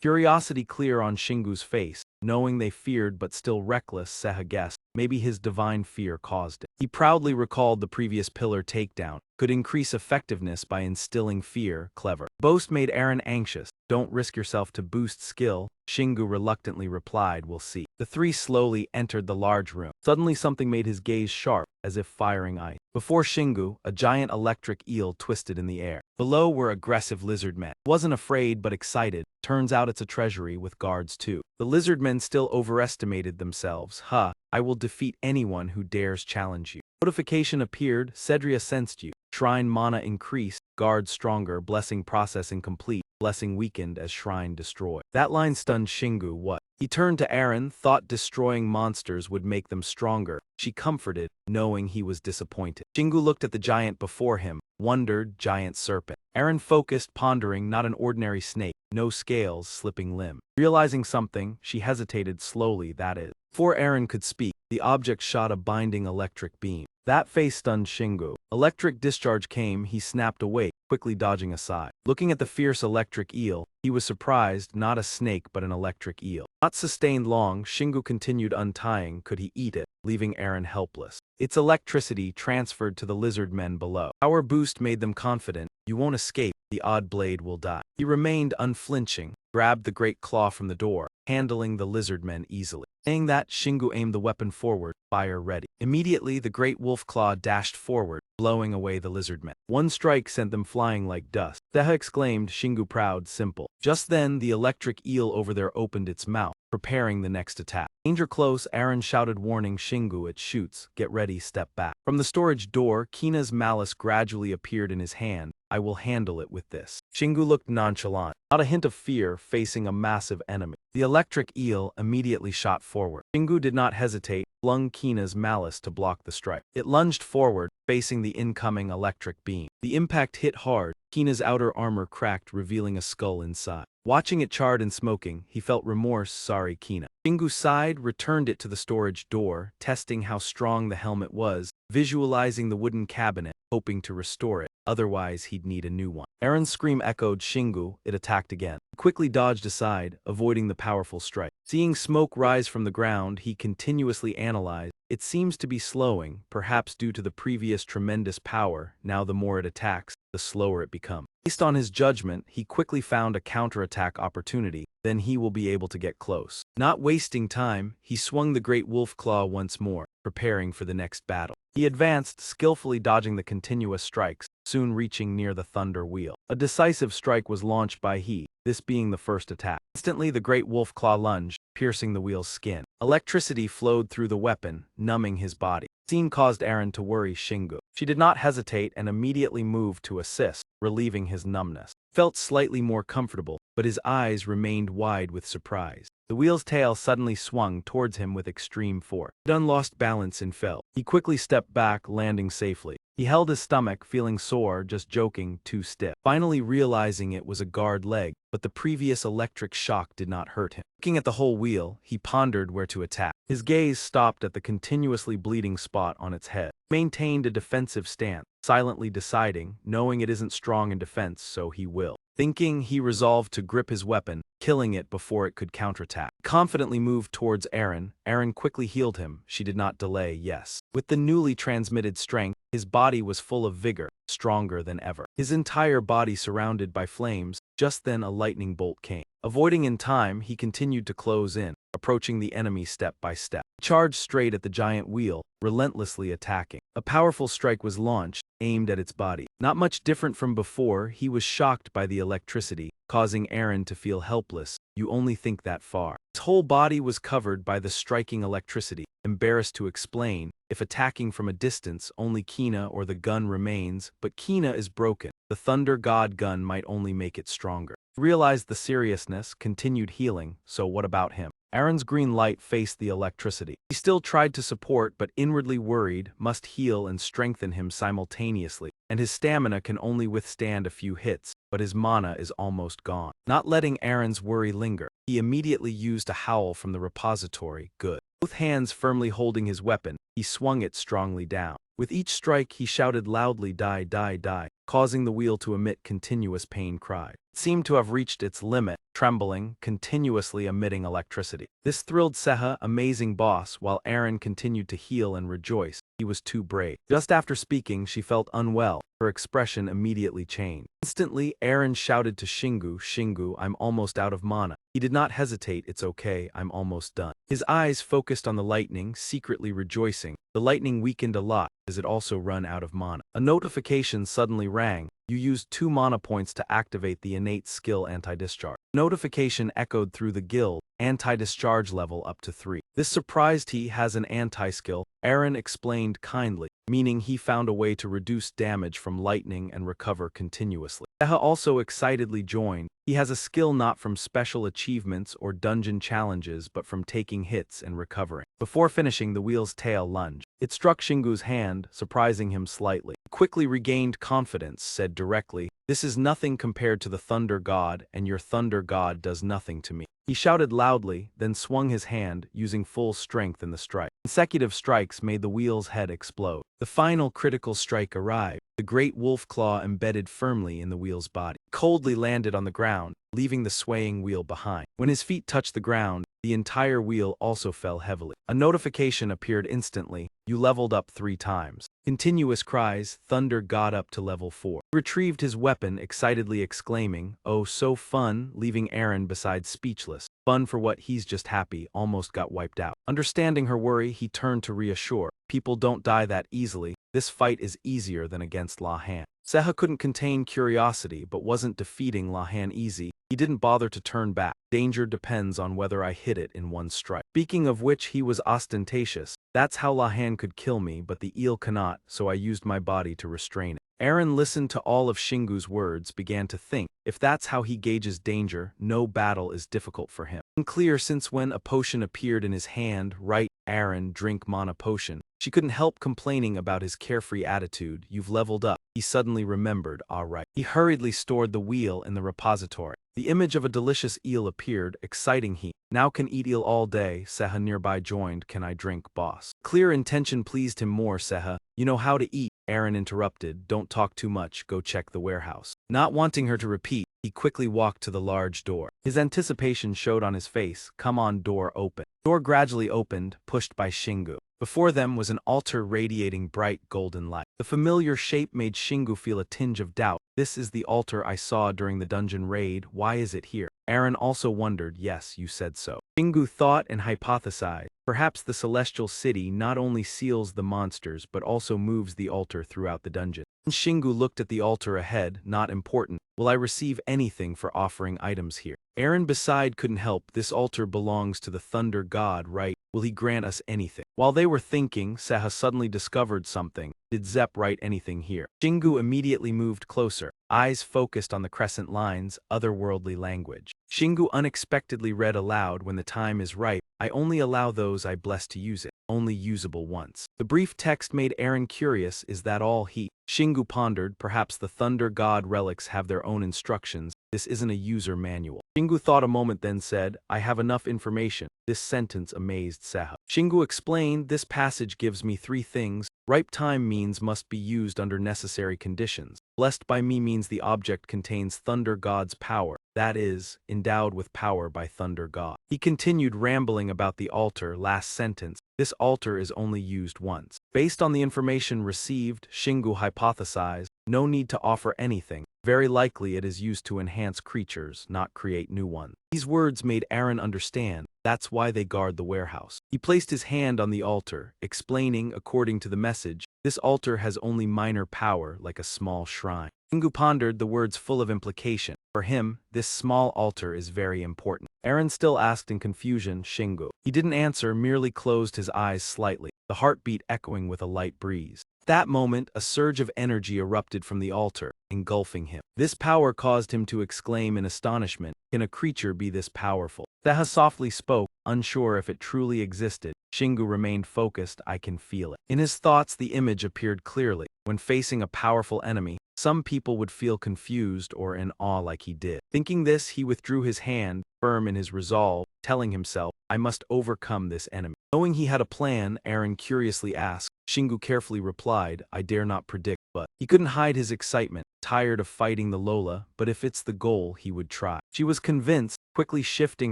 curiosity clear on Shingu's face, knowing they feared but still reckless. Seha guessed maybe his divine fear caused it. He proudly recalled the previous pillar takedown could increase effectiveness by instilling fear. Clever boast made Eren anxious. Don't risk yourself to boost skill, Shingu reluctantly replied. We'll see. The three slowly entered the large room. Suddenly something made his gaze sharp, as if firing ice. Before Shingu, a giant electric eel twisted in the air. Below were aggressive lizard men. Wasn't afraid but excited. Turns out it's a treasury with guards too. The lizard men still overestimated themselves. I will defeat anyone who dares challenge you. Notification appeared. Cedria sensed you. Shrine mana increased. Guard stronger. Blessing process incomplete. Blessing weakened as shrine destroyed. That line stunned Shingu. What? He turned to Eren, thought destroying monsters would make them stronger. She comforted, knowing he was disappointed. Shingu looked at the giant before him, wondered. Giant serpent. Eren focused, pondering. Not an ordinary snake. No scales, slipping limb. Realizing something, she hesitated slowly. That is. Before Eren could speak, the object shot a binding electric beam. That face stunned Shingu. Electric discharge came. He snapped awake, quickly dodging aside. Looking at the fierce electric eel, he was surprised. Not a snake but an electric eel. Not sustained long, Shingu continued untying. Could he eat it, leaving Eren helpless? Its electricity transferred to the lizard men below. Power boost made them confident. You won't escape. The odd blade will die. He remained unflinching, grabbed the great claw from the door, handling the lizard men easily. Saying that, Shingu aimed the weapon forward, fire ready. Immediately, the great wolf claw dashed forward, blowing away the lizard men. One strike sent them flying like dust. Seha exclaimed, Shingu proud, simple. Just then, the electric eel over there opened its mouth, preparing the next attack. Danger close, Eren shouted warning. Shingu, it shoots. Get ready, step back. From the storage door, Kina's malice gradually appeared in his hand. I will handle it with this. Shingu looked nonchalant, not a hint of fear, facing a massive enemy. The electric eel immediately shot forward. Shingu did not hesitate, flung Kina's malice to block the strike. It lunged forward, facing the incoming electric beam. The impact hit hard. Kina's outer armor cracked, revealing a skull inside. Watching it charred and smoking, he felt remorse. Sorry, Kina. Shingu sighed, returned it to the storage door, testing how strong the helmet was, visualizing the wooden cabinet, hoping to restore it. Otherwise, he'd need a new one. Eren's scream echoed. Shingu, it attacked again. He quickly dodged aside, avoiding the powerful strike. Seeing smoke rise from the ground, he continuously analyzed. It seems to be slowing, perhaps due to the previous tremendous power. Now the more it attacks, the slower it becomes. Based on his judgment, he quickly found a counterattack opportunity. Then he will be able to get close. Not wasting time, he swung the great wolf claw once more, preparing for the next battle. He advanced, skillfully dodging the continuous strikes, soon reaching near the thunder wheel. A decisive strike was launched by he, this being the first attack. Instantly, the great wolf claw lunged, piercing the wheel's skin. Electricity flowed through the weapon, numbing his body. The scene caused Eren to worry Shingu. She did not hesitate and immediately moved to assist, relieving his numbness. Felt slightly more comfortable, but his eyes remained wide with surprise. The wheel's tail suddenly swung towards him with extreme force. Dun lost balance and fell. He quickly stepped back, landing safely. He held his stomach, feeling sore, just joking, too stiff. Finally realizing it was a guard leg, but the previous electric shock did not hurt him. Looking at the whole wheel, he pondered where to attack. His gaze stopped at the continuously bleeding spot on its head. He maintained a defensive stance, silently deciding, knowing it isn't strong in defense, so he will. Thinking, he resolved to grip his weapon, killing it before it could counterattack. Confidently moved towards Eren. Eren quickly healed him. She did not delay, yes. With the newly transmitted strength, his body was full of vigor, stronger than ever. His entire body surrounded by flames. Just then a lightning bolt came. Avoiding in time, he continued to close in, approaching the enemy step by step. He charged straight at the giant wheel, relentlessly attacking. A powerful strike was launched, aimed at its body. Not much different from before, he was shocked by the electricity, causing Eren to feel helpless. You only think that far. His whole body was covered by the striking electricity. Embarrassed to explain, if attacking from a distance, only Kina or the gun remains, but Kina is broken. The Thunder God gun might only make it stronger. He realized the seriousness, continued healing, so what about him? Eren's green light faced the electricity. He still tried to support but inwardly worried, must heal and strengthen him simultaneously, and his stamina can only withstand a few hits, but his mana is almost gone. Not letting Eren's worry linger, he immediately used a howl from the repository. Good. Both hands firmly holding his weapon, he swung it strongly down. With each strike he shouted loudly die die die, causing the wheel to emit continuous pain cries. It seemed to have reached its limit, trembling, continuously emitting electricity. This thrilled Seha, amazing boss, while Eren continued to heal and rejoice. He was too brave. Just after speaking, she felt unwell. Her expression immediately changed. Instantly, Eren shouted to Shingu, Shingu, I'm almost out of mana. He did not hesitate, it's okay, I'm almost done. His eyes focused on the lightning, secretly rejoicing. The lightning weakened a lot, as it also run out of mana. A notification suddenly rang. You used 2 mana points to activate the innate skill anti-discharge. Notification echoed through the guild, anti-discharge level up to 3. This surprised he has an anti-skill, Eren explained kindly, meaning he found a way to reduce damage from lightning and recover continuously. Seha also excitedly joined. He has a skill not from special achievements or dungeon challenges but from taking hits and recovering. Before finishing, the wheel's tail lunged. It struck Shingu's hand, surprising him slightly. He quickly regained confidence, said directly, this is nothing compared to the Thunder God, and your Thunder God does nothing to me. He shouted loudly, then swung his hand, using full strength in the strike. Consecutive strikes made the wheel's head explode. The final critical strike arrived. The great wolf claw embedded firmly in the wheel's body. Coldly landed on the ground, leaving the swaying wheel behind. When his feet touched the ground, the entire wheel also fell heavily. A notification appeared instantly. You leveled up 3 times. Continuous cries, Thunder got up to level 4. He retrieved his weapon, excitedly exclaiming, oh so fun, leaving Eren beside speechless. Fun for what, he's just happy, almost got wiped out. Understanding her worry, he turned to reassure. People don't die that easily. This fight is easier than against Lahan. Seha couldn't contain curiosity but wasn't defeating Lahan easy. He didn't bother to turn back. Danger depends on whether I hit it in one strike. Speaking of which, he was ostentatious. That's how Lahan could kill me, but the eel cannot, so I used my body to restrain it. Eren listened to all of Shingu's words, began to think, if that's how he gauges danger, no battle is difficult for him. Unclear since when a potion appeared in his hand, right, Eren, drink mana potion. She couldn't help complaining about his carefree attitude, you've leveled up. He suddenly remembered, all right. He hurriedly stored the wheel in the repository. The image of a delicious eel appeared, exciting he. Now can eat eel all day, Seha nearby joined, can I drink, boss? Clear intention pleased him more, Seha. You know how to eat. Eren interrupted, don't talk too much, go check the warehouse. Not wanting her to repeat, he quickly walked to the large door. His anticipation showed on his face, come on, door open. Door gradually opened, pushed by Shingu. Before them was an altar radiating bright golden light. The familiar shape made Shingu feel a tinge of doubt. This is the altar I saw during the dungeon raid, why is it here? Eren also wondered, yes, you said so. Shingu thought and hypothesized. Perhaps the celestial city not only seals the monsters but also moves the altar throughout the dungeon. Shingu looked at the altar ahead, not important. Will I receive anything for offering items here? Eren beside couldn't help, this altar belongs to the Thunder God, right? Will he grant us anything? While they were thinking, Seha suddenly discovered something. Did Zepp write anything here? Shingu immediately moved closer, eyes focused on the crescent lines, otherworldly language. Shingu unexpectedly read aloud, when the time is right, I only allow those I bless to use it, only usable once. The brief text made Eren curious, is that all he? Shingu pondered, perhaps the Thunder God relics have their own instructions, this isn't a user manual. Shingu thought a moment then said, I have enough information. This sentence amazed Seha. Shingu explained, this passage gives me 3 things. Ripe time means must be used under necessary conditions. Blessed by me means the object contains Thunder God's power, that is, endowed with power by Thunder God. He continued rambling about the altar, last sentence. This altar is only used once. Based on the information received, Shingu hypothesized, no need to offer anything. Very likely it is used to enhance creatures, not create new ones. These words made Eren understand, that's why they guard the warehouse. He placed his hand on the altar, explaining, according to the message, this altar has only minor power, like a small shrine. Shingu pondered, the words full of implication. For him, this small altar is very important. Eren still asked in confusion, Shingu. He didn't answer, merely closed his eyes slightly, the heartbeat echoing with a light breeze. At that moment, a surge of energy erupted from the altar, engulfing him. This power caused him to exclaim in astonishment, can a creature be this powerful? Seha softly spoke, unsure if it truly existed. Shingu remained focused, I can feel it. In his thoughts, the image appeared clearly. When facing a powerful enemy, some people would feel confused or in awe like he did. Thinking this, he withdrew his hand, firm in his resolve, telling himself, I must overcome this enemy. Knowing he had a plan, Eren curiously asked. Shingu carefully replied, I dare not predict, but he couldn't hide his excitement, tired of fighting the Lola, but if it's the goal, he would try. She was convinced, quickly shifting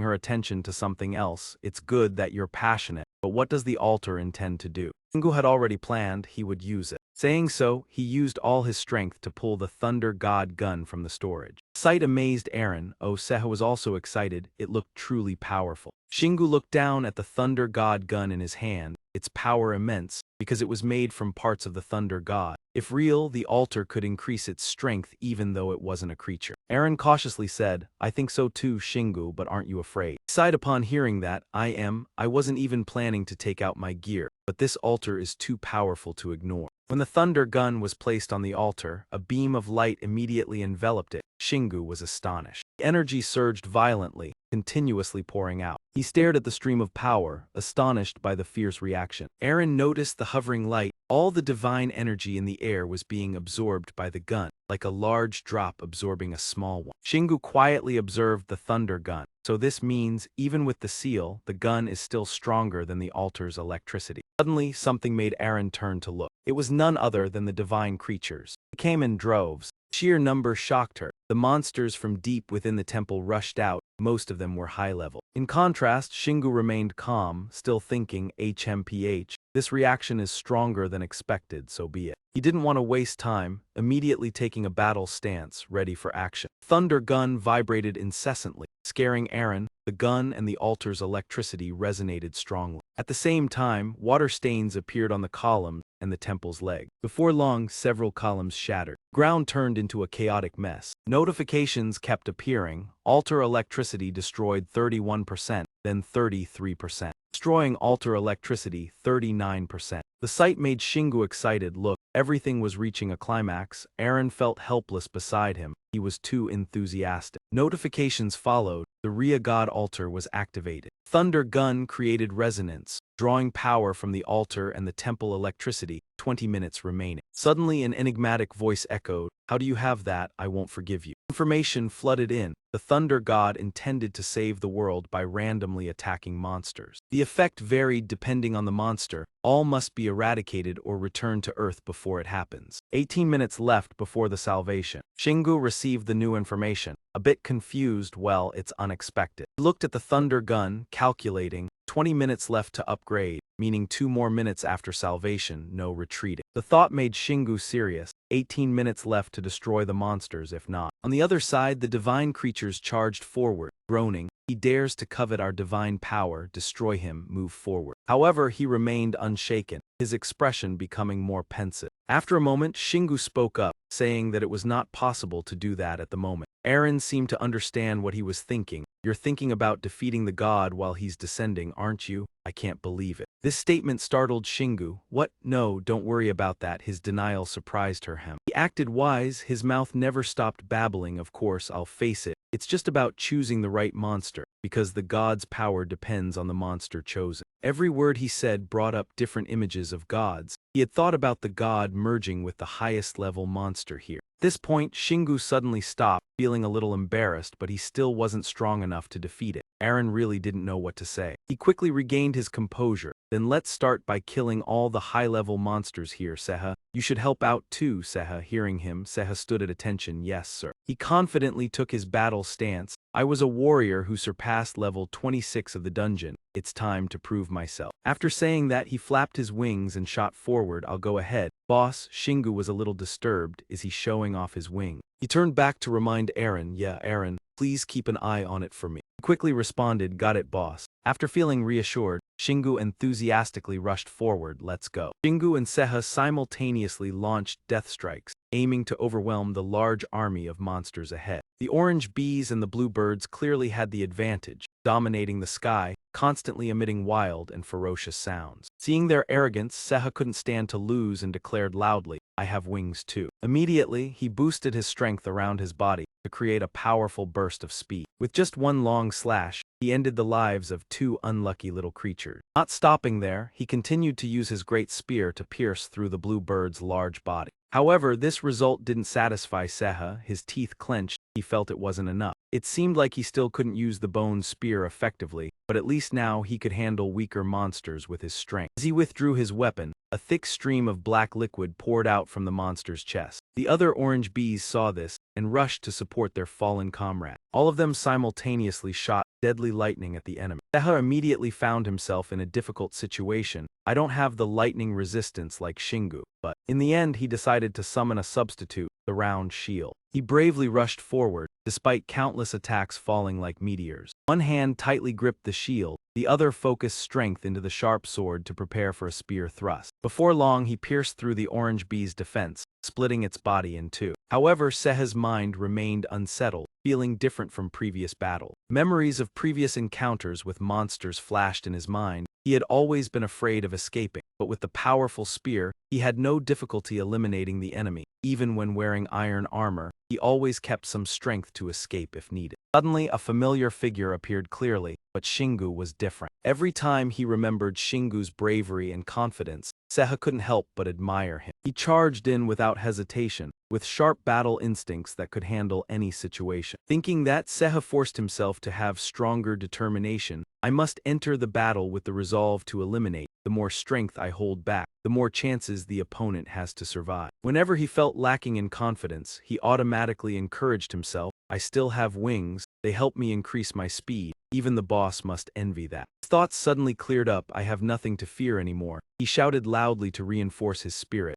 her attention to something else. It's good that you're passionate, but what does the altar intend to do? Shingu had already planned he would use it. Saying so, he used all his strength to pull the Thunder God gun from the storage. The sight amazed Eren. Seha was also excited. It looked truly powerful. Shingu looked down at the Thunder God gun in his hand, its power immense, because it was made from parts of the Thunder God. If real, the altar could increase its strength even though it wasn't a creature. Eren cautiously said, I think so too, Shingu, but aren't you afraid? He sighed upon hearing that. I wasn't even planning to take out my gear, but this altar is too powerful to ignore. When the Thunder gun was placed on the altar, a beam of light immediately enveloped it. Shingu was astonished. The energy surged violently, continuously pouring out. He stared at the stream of power, astonished by the fierce reaction. Eren noticed the hovering light. All the divine energy in the air was being absorbed by the gun, like a large drop absorbing a small one. Shingu quietly observed the Thunder gun. So this means, even with the seal, the gun is still stronger than the altar's electricity. Suddenly, something made Eren turn to look. It was none other than the divine creatures. They came in droves. Sheer number shocked her. The monsters from deep within the temple rushed out. Most of them were high level. In contrast, Shingu remained calm, still thinking, HMPH. This reaction is stronger than expected, so be it. He didn't want to waste time, immediately taking a battle stance, ready for action. Thunder gun vibrated incessantly, scaring Eren. The gun and the altar's electricity resonated strongly. At the same time, water stains appeared on the columns and the temple's leg. Before long, several columns shattered. Ground turned into a chaotic mess. Notifications kept appearing. Altar electricity destroyed 31%, then 33%. Destroying altar electricity 39%. The sight made Shingu excited. Look, everything was reaching a climax. Eren felt helpless beside him. He was too enthusiastic. Notifications followed. The Rhea God altar was activated. Thunder gun created resonance, drawing power from the altar and the temple electricity. 20 minutes remaining. Suddenly an enigmatic voice echoed, how do you have that? I won't forgive you. Information flooded in. The Thunder God intended to save the world by randomly attacking monsters. The effect varied depending on the monster. All must be eradicated or returned to Earth before it happens. 18 minutes left before the salvation. Shingu received the new information. A bit confused, well, it's unexpected. He looked at the Thunder gun, calculating. 20 minutes left to upgrade, meaning 2 more minutes after salvation, no retreating. The thought made Shingu serious. 18 minutes left to destroy the monsters if not. On the other side, the divine creatures charged forward, groaning. He dares to covet our divine power, destroy him, move forward. However, he remained unshaken, his expression becoming more pensive. After a moment, Shingu spoke up, saying that it was not possible to do that at the moment. Eren seemed to understand what he was thinking. You're thinking about defeating the god while he's descending, aren't you? I can't believe it. This statement startled Shingu. What? No, don't worry about that. His denial surprised her. He acted wise, his mouth never stopped babbling. Of course, I'll face it. It's just about choosing the right monster, because the god's power depends on the monster chosen. Every word he said brought up different images of gods. He had thought about the god merging with the highest level monster here. At this point, Shingu suddenly stopped, feeling a little embarrassed, but he still wasn't strong enough to defeat it. Eren really didn't know what to say. He quickly regained his composure. Then let's start by killing all the high-level monsters here, Seha. You should help out too, Seha. Hearing him, Seha stood at attention. Yes, sir. He confidently took his battle stance. I was a warrior who surpassed level 26 of the dungeon. It's time to prove myself. After saying that, he flapped his wings and shot forward. I'll go ahead. Boss, Shingu was a little disturbed. Is he showing off his wing? He turned back to remind Eren. Yeah, Eren, please keep an eye on it for me. He quickly responded, got it, boss. After feeling reassured, Shingu enthusiastically rushed forward. Let's go. Shingu and Seha simultaneously launched death strikes, aiming to overwhelm the large army of monsters ahead. The orange bees and the blue birds clearly had the advantage, dominating the sky, constantly emitting wild and ferocious sounds. Seeing their arrogance, Seha couldn't stand to lose and declared loudly, I have wings too. Immediately, he boosted his strength around his body to create a powerful burst of speed. With just one long slash, he ended the lives of 2 unlucky little creatures. Not stopping there, he continued to use his great spear to pierce through the blue bird's large body. However, this result didn't satisfy Seha. His teeth clenched. He felt it wasn't enough. It seemed like he still couldn't use the bone spear effectively, but at least now he could handle weaker monsters with his strength. As he withdrew his weapon, a thick stream of black liquid poured out from the monster's chest. The other orange bees saw this and rushed to support their fallen comrade. All of them simultaneously shot deadly lightning at the enemy. Seha immediately found himself in a difficult situation. I don't have the lightning resistance like Shingu, but in the end he decided to summon a substitute, the round shield. He bravely rushed forward, despite countless attacks falling like meteors. One hand tightly gripped the shield, the other focused strength into the sharp sword to prepare for a spear thrust. Before long he pierced through the orange bee's defense, splitting its body in two. However, Seha's mind remained unsettled, feeling different from previous battle. Memories of previous encounters with monsters flashed in his mind. He had always been afraid of escaping, but with the powerful spear, he had no difficulty eliminating the enemy. Even when wearing iron armor, he always kept some strength to escape if needed. Suddenly, a familiar figure appeared clearly, but Shingu was different. Every time he remembered Shingu's bravery and confidence, Seha couldn't help but admire him. He charged in without hesitation, with sharp battle instincts that could handle any situation. Thinking that, Seha forced himself to have stronger determination. I must enter the battle with the resolve to eliminate. The more strength I hold back, the more chances the opponent has to survive. Whenever he felt lacking in confidence, he automatically encouraged himself. I still have wings, they help me increase my speed. Even the boss must envy that. His thoughts suddenly cleared up. I have nothing to fear anymore. He shouted loudly to reinforce his spirit.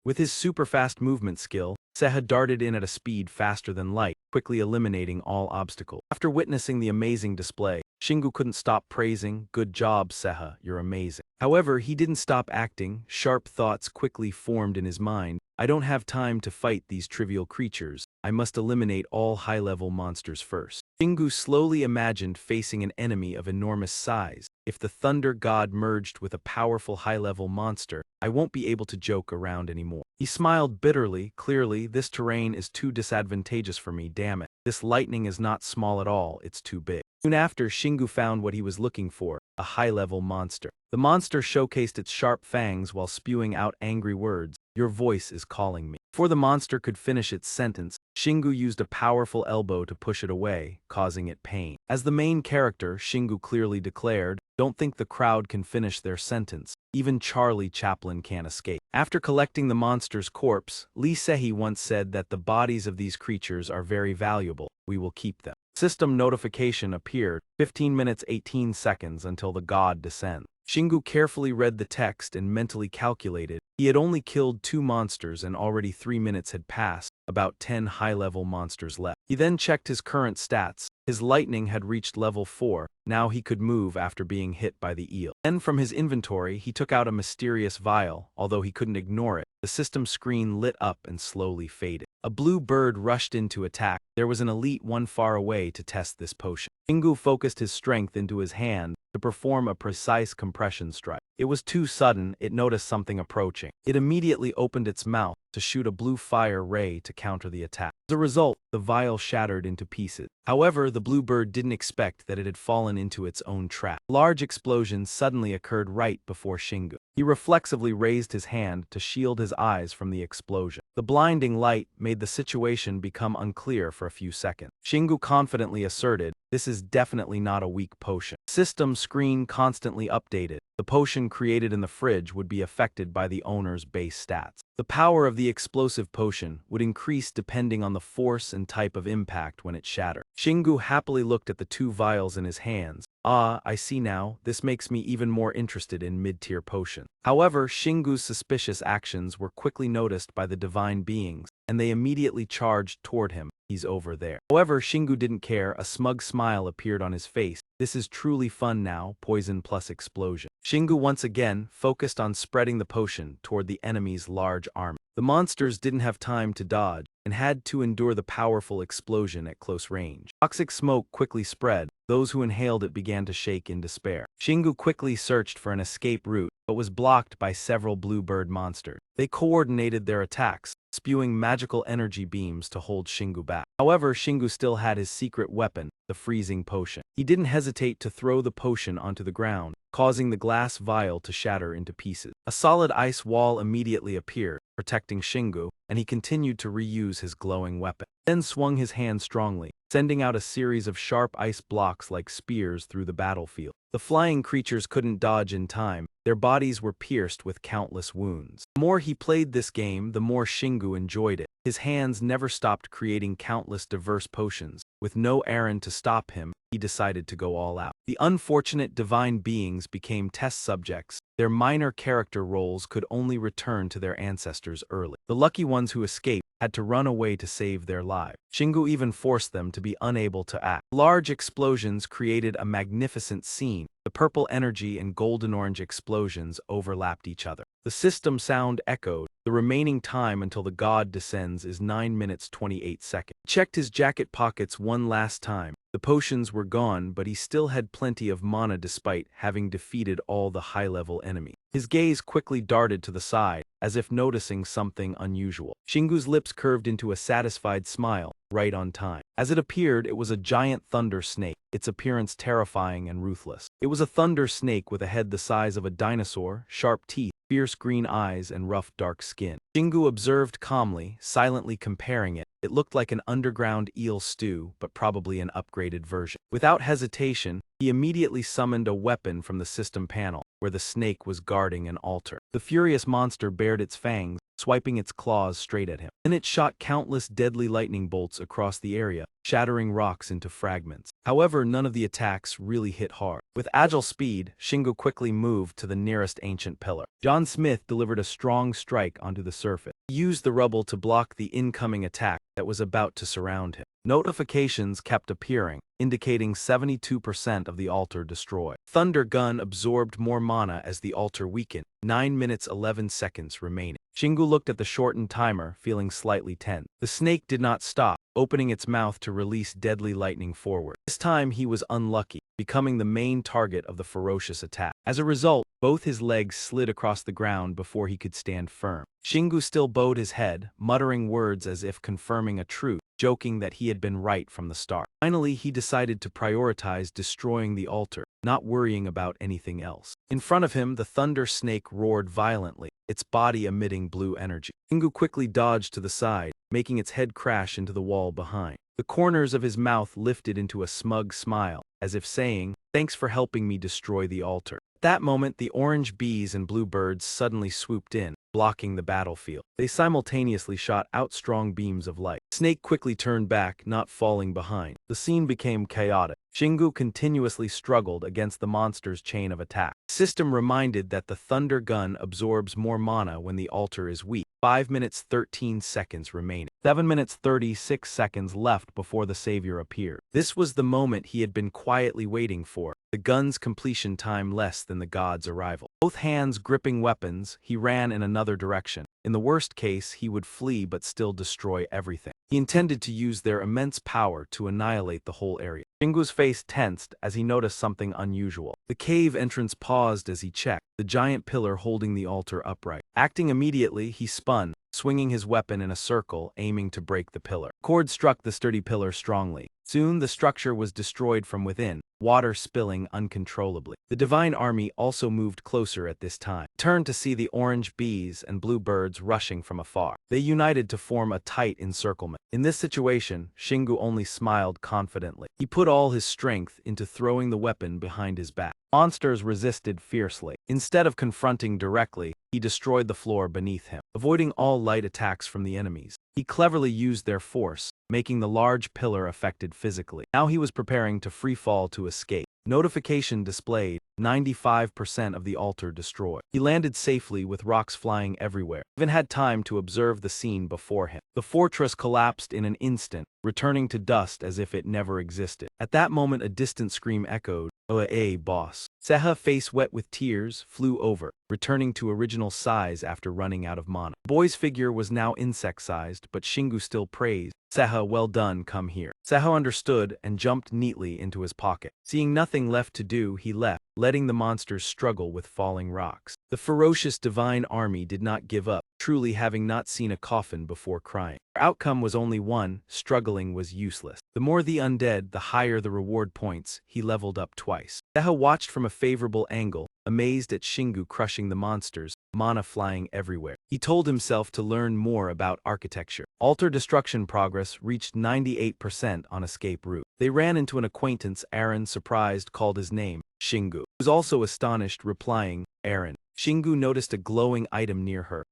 With his super-fast movement skill, Seha darted in at a speed faster than light, quickly eliminating all obstacles. After witnessing the amazing display, Shingu couldn't stop praising. Good job, Seha, you're amazing. However, he didn't stop acting. Sharp thoughts quickly formed in his mind. I don't have time to fight these trivial creatures. I must eliminate all high-level monsters first. Shingu slowly imagined facing an enemy of enormous size. If the Thunder God merged with a powerful high-level monster, I won't be able to joke around anymore. He smiled bitterly. Clearly, this terrain is too disadvantageous for me, damn it. This lightning is not small at all, it's too big. Soon after, Shingu found what he was looking for, a high-level monster. The monster showcased its sharp fangs while spewing out angry words. Your voice is calling me. Before the monster could finish its sentence, Shingu used a powerful elbow to push it away, causing it pain. As the main character, Shingu clearly declared, don't think the crowd can finish their sentence. Even Charlie Chaplin can't escape. After collecting the monster's corpse, Lee Sehi once said that the bodies of these creatures are very valuable. We will keep them. System notification appeared, 15 minutes 18 seconds until the god descends. Shingu carefully read the text and mentally calculated. He had only killed 2 monsters and already 3 minutes had passed, about 10 high-level monsters left. He then checked his current stats. His lightning had reached level 4, now he could move after being hit by the eel. Then from his inventory he took out a mysterious vial. Although he couldn't ignore it, the system screen lit up and slowly faded. A blue bird rushed in to attack. There was an elite one far away to test this potion. Shingu focused his strength into his hand to perform a precise compression strike. It was too sudden. It noticed something approaching. It immediately opened its mouth to shoot a blue fire ray to counter the attack. As a result, the vial shattered into pieces. However, the blue bird didn't expect that it had fallen into its own trap. A large explosion suddenly occurred right before Shingu. He reflexively raised his hand to shield his eyes from the explosion. The blinding light made the situation become unclear for a few seconds. Shingu confidently asserted, this is definitely not a weak potion. System screen constantly updated. The potion created in the fridge would be affected by the owner's base stats. The power of the explosive potion would increase depending on the force and type of impact when it shattered. Shingu happily looked at the 2 vials in his hands. I see now, this makes me even more interested in mid-tier potions. However, Shingu's suspicious actions were quickly noticed by the divine beings, and they immediately charged toward him. He's over there. However, Shingu didn't care. A smug smile appeared on his face. This is truly fun now, poison plus explosion. Shingu once again focused on spreading the potion toward the enemy's large army. The monsters didn't have time to dodge and had to endure the powerful explosion at close range. Toxic smoke quickly spread. Those who inhaled it began to shake in despair. Shingu quickly searched for an escape route, but was blocked by several bluebird monsters. They coordinated their attacks, spewing magical energy beams to hold Shingu back. However, Shingu still had his secret weapon, the freezing potion. He didn't hesitate to throw the potion onto the ground, causing the glass vial to shatter into pieces. A solid ice wall immediately appeared, protecting Shingu, and he continued to reuse his glowing weapon. Then swung his hand strongly, sending out a series of sharp ice blocks like spears through the battlefield. The flying creatures couldn't dodge in time. Their bodies were pierced with countless wounds. The more he played this game, the more Shingu enjoyed it. His hands never stopped creating countless diverse potions. With no errand to stop him, he decided to go all out. The unfortunate divine beings became test subjects. Their minor character roles could only return to their ancestors early. The lucky ones who escaped had to run away to save their lives. Shingu even forced them to be unable to act. Large explosions created a magnificent scene. The purple energy and golden orange explosions overlapped each other. The system sound echoed. The remaining time until the god descends is 9 minutes 28 seconds. He checked his jacket pockets one last time. The potions were gone, but he still had plenty of mana despite having defeated all the high-level enemies. His gaze quickly darted to the side, as if noticing something unusual. Shingu's lips curved into a satisfied smile, right on time. As it appeared, it was a giant thunder snake, its appearance terrifying and ruthless. It was a thunder snake with a head the size of a dinosaur, sharp teeth, fierce green eyes, and rough dark skin. Shingu observed calmly, silently comparing it. It looked like an underground eel stew, but probably an upgraded version. Without hesitation, he immediately summoned a weapon from the system panel, where the snake was guarding an altar. The furious monster bared its fangs, swiping its claws straight at him. Then it shot countless deadly lightning bolts across the area, shattering rocks into fragments. However, none of the attacks really hit hard. With agile speed, Shingu quickly moved to the nearest ancient pillar. John Smith delivered a strong strike onto the surface. He used the rubble to block the incoming attack that was about to surround him. Notifications kept appearing, indicating 72% of the altar destroyed. Thunder Gun absorbed more mana as the altar weakened. 9 minutes 11 seconds remaining. Shingu looked at the shortened timer, feeling slightly tense. The snake did not stop, opening its mouth to release deadly lightning forward. This time he was unlucky, becoming the main target of the ferocious attack. As a result, both his legs slid across the ground before he could stand firm. Shingu still bowed his head, muttering words as if confirming a truth, joking that he had been right from the start. Finally, he decided to prioritize destroying the altar, not worrying about anything else. In front of him, the thunder snake roared violently, its body emitting blue energy. Shingu quickly dodged to the side, making its head crash into the wall behind. The corners of his mouth lifted into a smug smile, as if saying, "Thanks for helping me destroy the altar." At that moment, the orange bees and blue birds suddenly swooped in, blocking the battlefield. They simultaneously shot out strong beams of light. Snake quickly turned back, not falling behind. The scene became chaotic. Shingu continuously struggled against the monster's chain of attack. The system reminded that the Thunder Gun absorbs more mana when the altar is weak. 5 minutes 13 seconds remaining. 7 minutes 36 seconds left before the savior appeared. This was the moment he had been quietly waiting for. The gun's completion time less than the god's arrival. Both hands gripping weapons, he ran in another direction. In the worst case, he would flee but still destroy everything. He intended to use their immense power to annihilate the whole area. Shingu's face tensed as he noticed something unusual. The cave entrance paused as he checked, the giant pillar holding the altar upright. Acting immediately, he spun, swinging his weapon in a circle, aiming to break the pillar. The cord struck the sturdy pillar strongly. Soon the structure was destroyed from within, water spilling uncontrollably. The divine army also moved closer at this time, turned to see the orange bees and blue birds rushing from afar. They united to form a tight encirclement. In this situation, Shingu only smiled confidently. He put all his strength into throwing the weapon behind his back. Monsters resisted fiercely. Instead of confronting directly, he destroyed the floor beneath him, avoiding all light attacks from the enemies. He cleverly used their force, making the large pillar affected physically. Now he was preparing to free fall to escape. Notification displayed, 95% of the altar destroyed. He landed safely with rocks flying everywhere. Even had time to observe the scene before him. The fortress collapsed in an instant, returning to dust as if it never existed. At that moment a distant scream echoed, "Oh, boss." Seha, face wet with tears, flew over, returning to original size after running out of mana. The boy's figure was now insect-sized, but Shingu still praised, "Seha, well done, come here." Seha understood and jumped neatly into his pocket. Seeing nothing left to do, he left, letting the monsters struggle with falling rocks. The ferocious divine army did not give up. truly having not seen a coffin before crying. Their outcome was only one: struggling was useless. The more the undead, the higher the reward points. He leveled up twice. Seha watched from a favorable angle, amazed at Shingu crushing the monsters, mana flying everywhere. He told himself to learn more about architecture. Altar destruction progress reached 98% on escape route. They ran into an acquaintance. Aaron, surprised, called his name. Shingu was also astonished, replying, "Aaron." Shingu noticed a glowing item near her.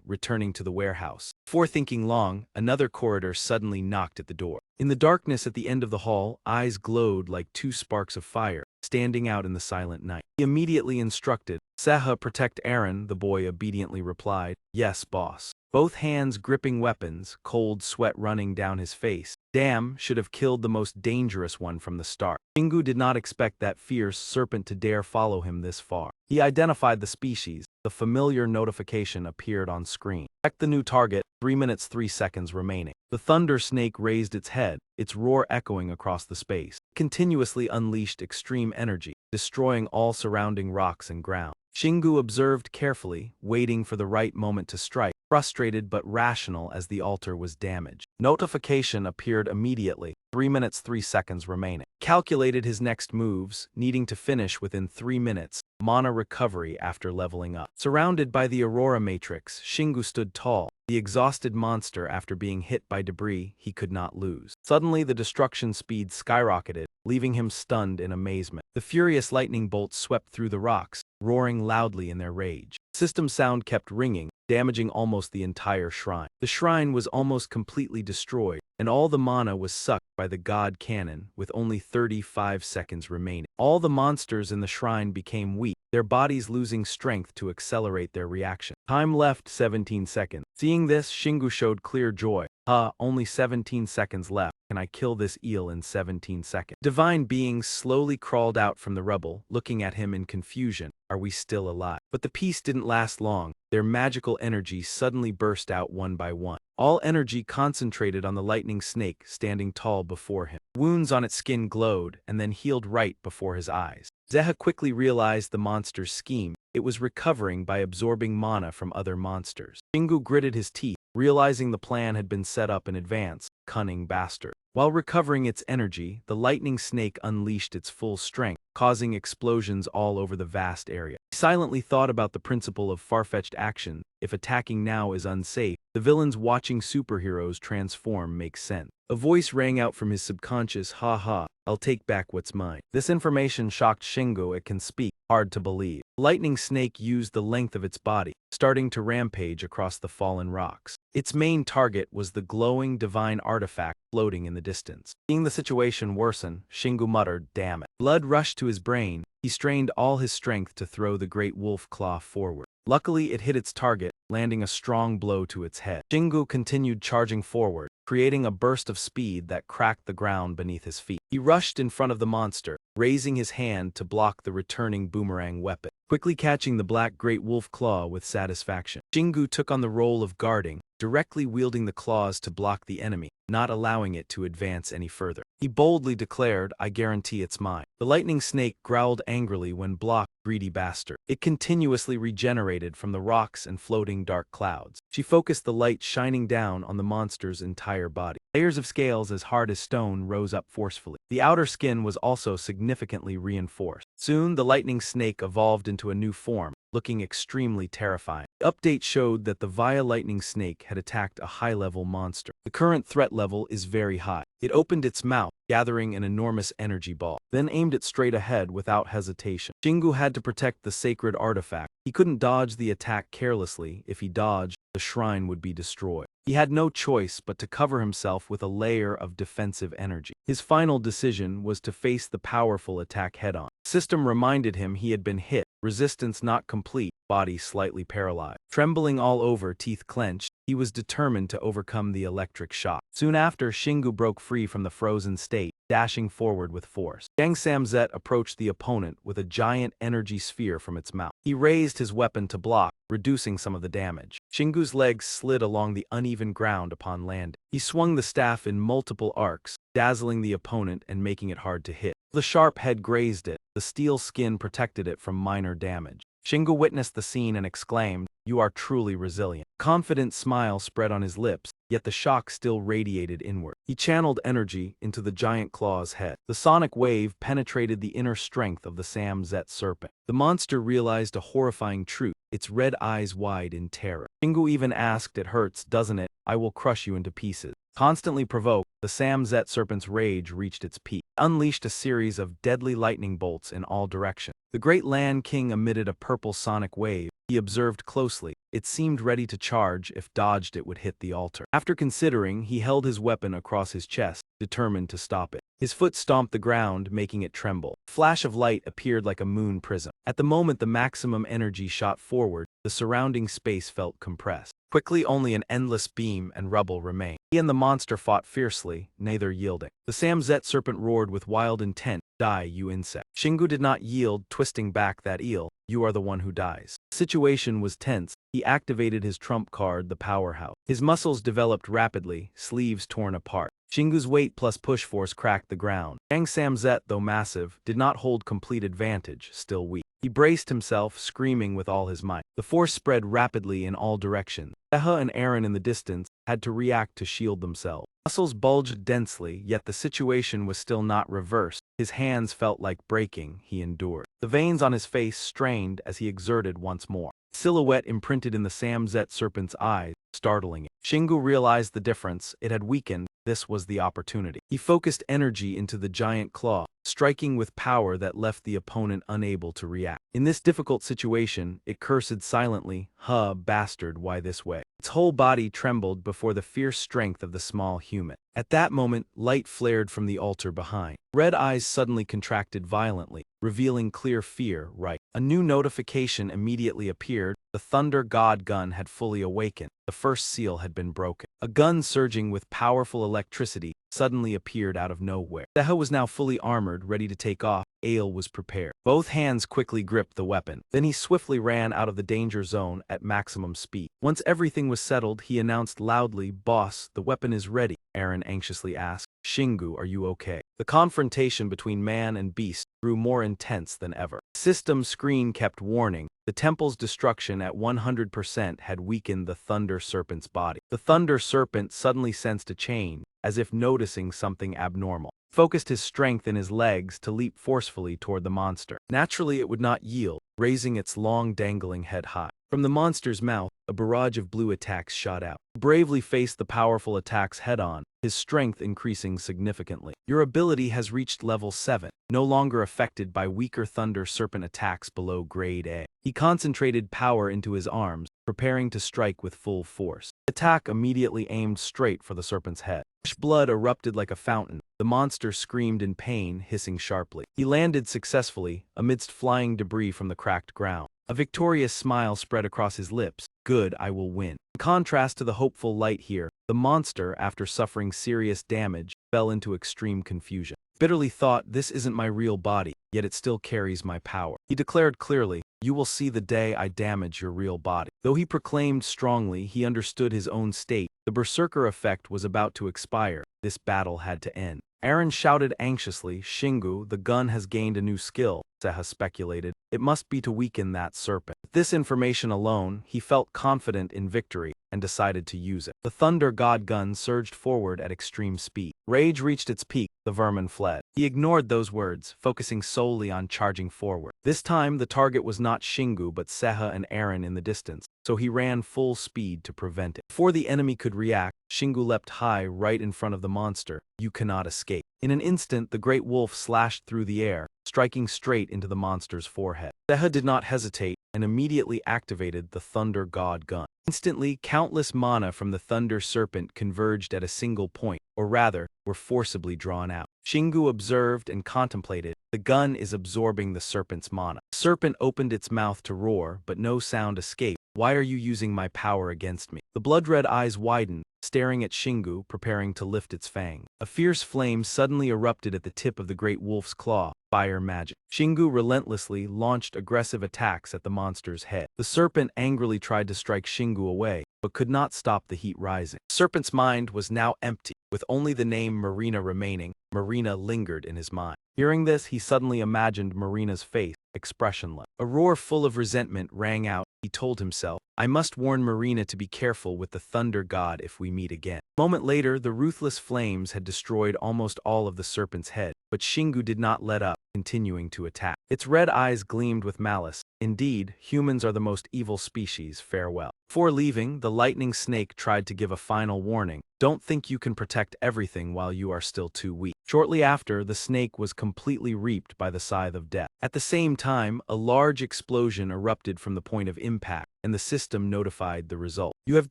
Returning to the warehouse. Before thinking long, another corridor suddenly knocked at the door. In the darkness at the end of the hall, eyes glowed like two sparks of fire, standing out in the silent night. He immediately instructed, "Seha, protect Aaron." The boy obediently replied, "Yes, boss." Both hands gripping weapons, cold sweat running down his face. Damn, should have killed the most dangerous one from the start. Shingu did not expect that fierce serpent to dare follow him this far. He identified the species. The familiar notification appeared on screen. Check the new target, 3 minutes 3 seconds remaining. The thunder snake raised its head, its roar echoing across the space. Continuously unleashed extreme energy, destroying all surrounding rocks and ground. Shingu observed carefully, waiting for the right moment to strike, frustrated but rational as the altar was damaged. Notification appeared immediately, 3 minutes 3 seconds remaining. Calculated his next moves, needing to finish within 3 minutes. Mana recovery after leveling up. Surrounded by the Aurora Matrix, Shingu stood tall, the exhausted monster after being hit by debris he could not lose. Suddenly the destruction speed skyrocketed, leaving him stunned in amazement. The furious lightning bolts swept through the rocks, roaring loudly in their rage. System sound kept ringing, damaging almost the entire shrine. The shrine was almost completely destroyed, and all the mana was sucked by the god cannon, with only 35 seconds remaining. All the monsters in the shrine became weak, their bodies losing strength to accelerate their reaction. Time left 17 seconds. Seeing this, Shingu showed clear joy. Only 17 seconds left. Can I kill this eel in 17 seconds? Divine beings slowly crawled out from the rubble, looking at him in confusion. Are we still alive? But the peace didn't last long. Their magical energy suddenly burst out one by one. All energy concentrated on the lightning snake standing tall before him. Wounds on its skin glowed and then healed right before his eyes. Zeha quickly realized the monster's scheme. It was recovering by absorbing mana from other monsters. Shingu gritted his teeth, realizing the plan had been set up in advance. Cunning bastard. While recovering its energy, the lightning snake unleashed its full strength, causing explosions all over the vast area. He silently thought about the principle of far-fetched action. If attacking now is unsafe, the villains watching superheroes transform makes sense. A voice rang out from his subconscious, "Ha, I'll take back what's mine." This information shocked Shingo. It can speak, hard to believe. The lightning snake used the length of its body, starting to rampage across the fallen rocks. Its main target was the glowing divine artifact floating in the distance. Seeing the situation worsen, Shingu muttered, "Damn it." Blood rushed to his brain. He strained all his strength to throw the great wolf claw forward. Luckily, it hit its target, landing a strong blow to its head. Shingu continued charging forward, creating a burst of speed that cracked the ground beneath his feet. He rushed in front of the monster, raising his hand to block the returning boomerang weapon, quickly catching the black great wolf claw with satisfaction. Shingu took on the role of guarding, directly wielding the claws to block the enemy, not allowing it to advance any further. He boldly declared, "I guarantee it's mine." The lightning snake growled angrily when blocked. Greedy bastard. It continuously regenerated from the rocks and floating dark clouds. She focused the light shining down on the monster's entire body. Layers of scales as hard as stone rose up forcefully. The outer skin was also significantly reinforced. Soon the lightning snake evolved into a new form, looking extremely terrifying. The update showed that the Via lightning snake had attacked a high-level monster. The current threat level is very high. It opened its mouth, gathering an enormous energy ball, then aimed it straight ahead without hesitation. Shingu had to protect the sacred artifact. He couldn't dodge the attack carelessly. If he dodged, the shrine would be destroyed. He had no choice but to cover himself with a layer of defensive energy. His final decision was to face the powerful attack head-on. The system reminded him he had been hit, resistance not complete, body slightly paralyzed. Trembling all over, teeth clenched, he was determined to overcome the electric shock. Soon after, Shingu broke free from the frozen state, dashing forward with force. Yang Samzet approached the opponent with a giant energy sphere from its mouth. He raised his weapon to block, reducing some of the damage. Shingu's legs slid along the uneven ground upon landing. He swung the staff in multiple arcs, dazzling the opponent and making it hard to hit. The sharp head grazed it. The steel skin protected it from minor damage. Shingu witnessed the scene and exclaimed, You are truly resilient. Confident smile spread on his lips, yet the shock still radiated inward. He channeled energy into the giant claw's head. The sonic wave penetrated the inner strength of the Samzet serpent. The monster realized a horrifying truth, its red eyes wide in terror. Shingu even asked, "It hurts, doesn't it? I will crush you into pieces." Constantly provoked, the Samzet serpent's rage reached its peak. It unleashed a series of deadly lightning bolts in all directions. The great Land King emitted a purple sonic wave. He observed closely. It seemed ready to charge. If dodged, it would hit the altar. After considering, he held his weapon across his chest, determined to stop it. His foot stomped the ground, making it tremble. A flash of light appeared like a moon prism. At the moment the maximum energy shot forward, the surrounding space felt compressed. Quickly, only an endless beam and rubble remained. He and the monster fought fiercely, neither yielding. The Samzet serpent roared with wild intent, "Die, you insect." Shingu did not yield, twisting back that eel. "You are the one who dies." The situation was tense. He activated his trump card, the powerhouse. His muscles developed rapidly, sleeves torn apart. Shingu's weight plus push force cracked the ground. Yang Samzet, though massive, did not hold complete advantage, still weak. He braced himself, screaming with all his might. The force spread rapidly in all directions. Seha and Aaron in the distance had to react to shield themselves. Muscles bulged densely, yet the situation was still not reversed. His hands felt like breaking. He endured. The veins on his face strained as he exerted once more. Silhouette imprinted in the Samzet serpent's eyes, startling it. Shingu realized the difference. It had weakened. This was the opportunity. He focused energy into the giant claw, striking with power that left the opponent unable to react. In this difficult situation, it cursed silently, "Huh, bastard, why this way?" Its whole body trembled before the fierce strength of the small human. At that moment, light flared from the altar behind. Red eyes suddenly contracted violently, revealing clear fear. Right. A new notification immediately appeared. The Thunder God gun had fully awakened. The first seal had been broken. A gun surging with powerful electricity suddenly appeared out of nowhere. Seha was now fully armored, ready to take off. Ale was prepared. Both hands quickly gripped the weapon. Then he swiftly ran out of the danger zone at maximum speed. Once everything was settled, he announced loudly, "Boss, the weapon is ready." Aaron anxiously asked, "Shingu, are you okay?" The confrontation between man and beast grew more intense than ever. System screen kept warning. The temple's destruction at 100% had weakened the Thunder Serpent's body. The Thunder Serpent suddenly sensed a change, as if noticing something abnormal. Focused his strength in his legs to leap forcefully toward the monster. Naturally, it would not yield, raising its long dangling head high. From the monster's mouth, a barrage of blue attacks shot out. He bravely faced the powerful attacks head-on, his strength increasing significantly. "Your ability has reached level 7, no longer affected by weaker Thunder Serpent attacks below grade A." He concentrated power into his arms, preparing to strike with full force. The attack immediately aimed straight for the serpent's head. Fresh blood erupted like a fountain. The monster screamed in pain, hissing sharply. He landed successfully, amidst flying debris from the cracked ground. A victorious smile spread across his lips. "Good, I will win." In contrast to the hopeful light here, the monster, after suffering serious damage, fell into extreme confusion. Bitterly thought, "This isn't my real body, yet it still carries my power." He declared clearly, "You will see the day I damage your real body." Though he proclaimed strongly, he understood his own state. The berserker effect was about to expire. This battle had to end. Aaron shouted anxiously, "Shingu, the gun has gained a new skill," Seha speculated. "It must be to weaken that serpent." With this information alone, he felt confident in victory and decided to use it. The Thunder God gun surged forward at extreme speed. Rage reached its peak. The vermin fled. He ignored those words, focusing solely on charging forward. This time, the target was not Shingu but Seha and Aaron in the distance, so he ran full speed to prevent it. Before the enemy could react, Shingu leapt high right in front of the monster. "You cannot escape." In an instant, the great wolf slashed through the air, striking straight into the monster's forehead. Seha did not hesitate and immediately activated the Thunder God gun. Instantly, countless mana from the Thunder Serpent converged at a single point, or rather, were forcibly drawn out. Shingu observed and contemplated. The gun is absorbing the serpent's mana. The serpent opened its mouth to roar, but no sound escaped. "Why are you using my power against me?" The blood-red eyes widened, staring at Shingu, preparing to lift its fang. A fierce flame suddenly erupted at the tip of the great wolf's claw. Fire magic. Shingu relentlessly launched aggressive attacks at the monster's head. The serpent angrily tried to strike Shingu away, but could not stop the heat rising. The serpent's mind was now empty. With only the name Marina remaining, Marina lingered in his mind. Hearing this, he suddenly imagined Marina's face, expressionless. A roar full of resentment rang out. He told himself, I must warn Marina to be careful with the thunder god if we meet again. A moment later, the ruthless flames had destroyed almost all of the serpent's head, but Shingu did not let up, continuing to attack. Its red eyes gleamed with malice. Indeed, humans are the most evil species, farewell. Before leaving, the lightning snake tried to give a final warning. Don't think you can protect everything while you are still too weak. Shortly after, the snake was completely reaped by the scythe of death. At the same time, a large explosion erupted from the point of impact, and the system notified the result. You have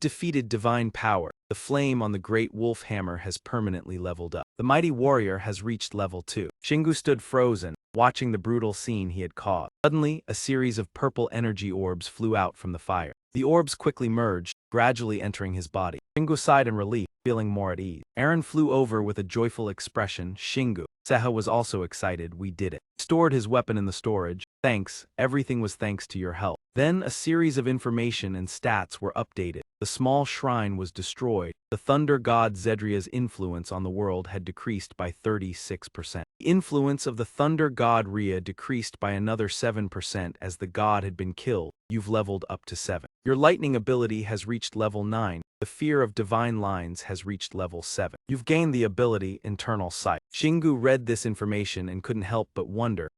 defeated divine power. The flame on the great wolf hammer has permanently leveled up. The mighty warrior has reached level 2. Shingu stood frozen, watching the brutal scene he had caused. Suddenly, a series of purple energy orbs flew out from the fire. The orbs quickly merged, gradually entering his body. Shingu sighed in relief, feeling more at ease. Eren flew over with a joyful expression. Shingu. Seha was also excited. We did it. He stored his weapon in the storage. Thanks, everything was thanks to your help. Then a series of information and stats were updated. The small shrine was destroyed. The thunder god Zedria's influence on the world had decreased by 36%. The influence of the thunder god Rhea decreased by another 7% as the god had been killed. You've leveled up to 7. Your lightning ability has reached level 9. The fear of divine lines has reached level 7. You've gained the ability Internal Sight. Shingu read this information and couldn't help but wonder,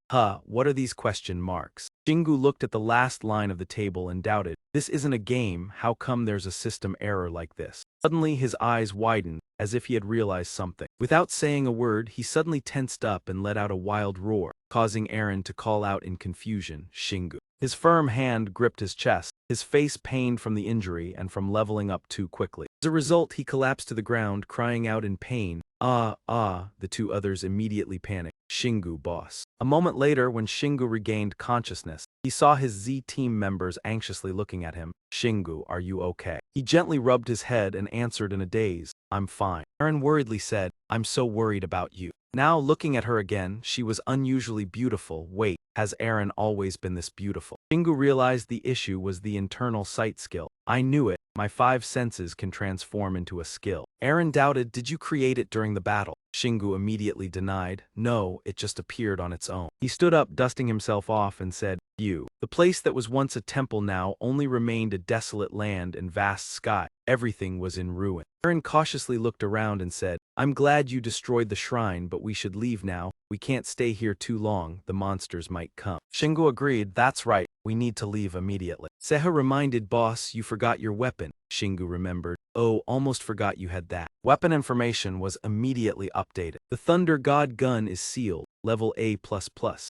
what are these question marks? Shingu looked at the last line of the table and doubted. This isn't a game, how come there's a system error like this? Suddenly his eyes widened, as if he had realized something. Without saying a word, he suddenly tensed up and let out a wild roar, causing Eren to call out in confusion, Shingu. His firm hand gripped his chest, his face pained from the injury and from leveling up too quickly. As a result, he collapsed to the ground, crying out in pain. The two others immediately panicked. Shingu, boss. A moment later, when Shingu regained consciousness, he saw his Z team members anxiously looking at him. Shingu, are you okay? He gently rubbed his head and answered in a daze, I'm fine. Eren worriedly said, I'm so worried about you. Now looking at her again, she was unusually beautiful. Wait, has Eren always been this beautiful? Shingu realized the issue was the internal sight skill. I knew it. My 5 senses can transform into a skill. Eren doubted, did you create it during the battle? Shingu immediately denied, no, it just appeared on its own. He stood up, dusting himself off, and said, the place that was once a temple now only remained a desolate land and vast sky. Everything was in ruin. Eren cautiously looked around and said, I'm glad you destroyed the shrine, but we should leave now. We can't stay here too long, the monsters might come. Shingu agreed, that's right, we need to leave immediately. Seha reminded, boss, you forgot your weapon. Shingu remembered, oh, almost forgot you had that. Weapon information was immediately updated. The Thunder God gun is sealed, level A++.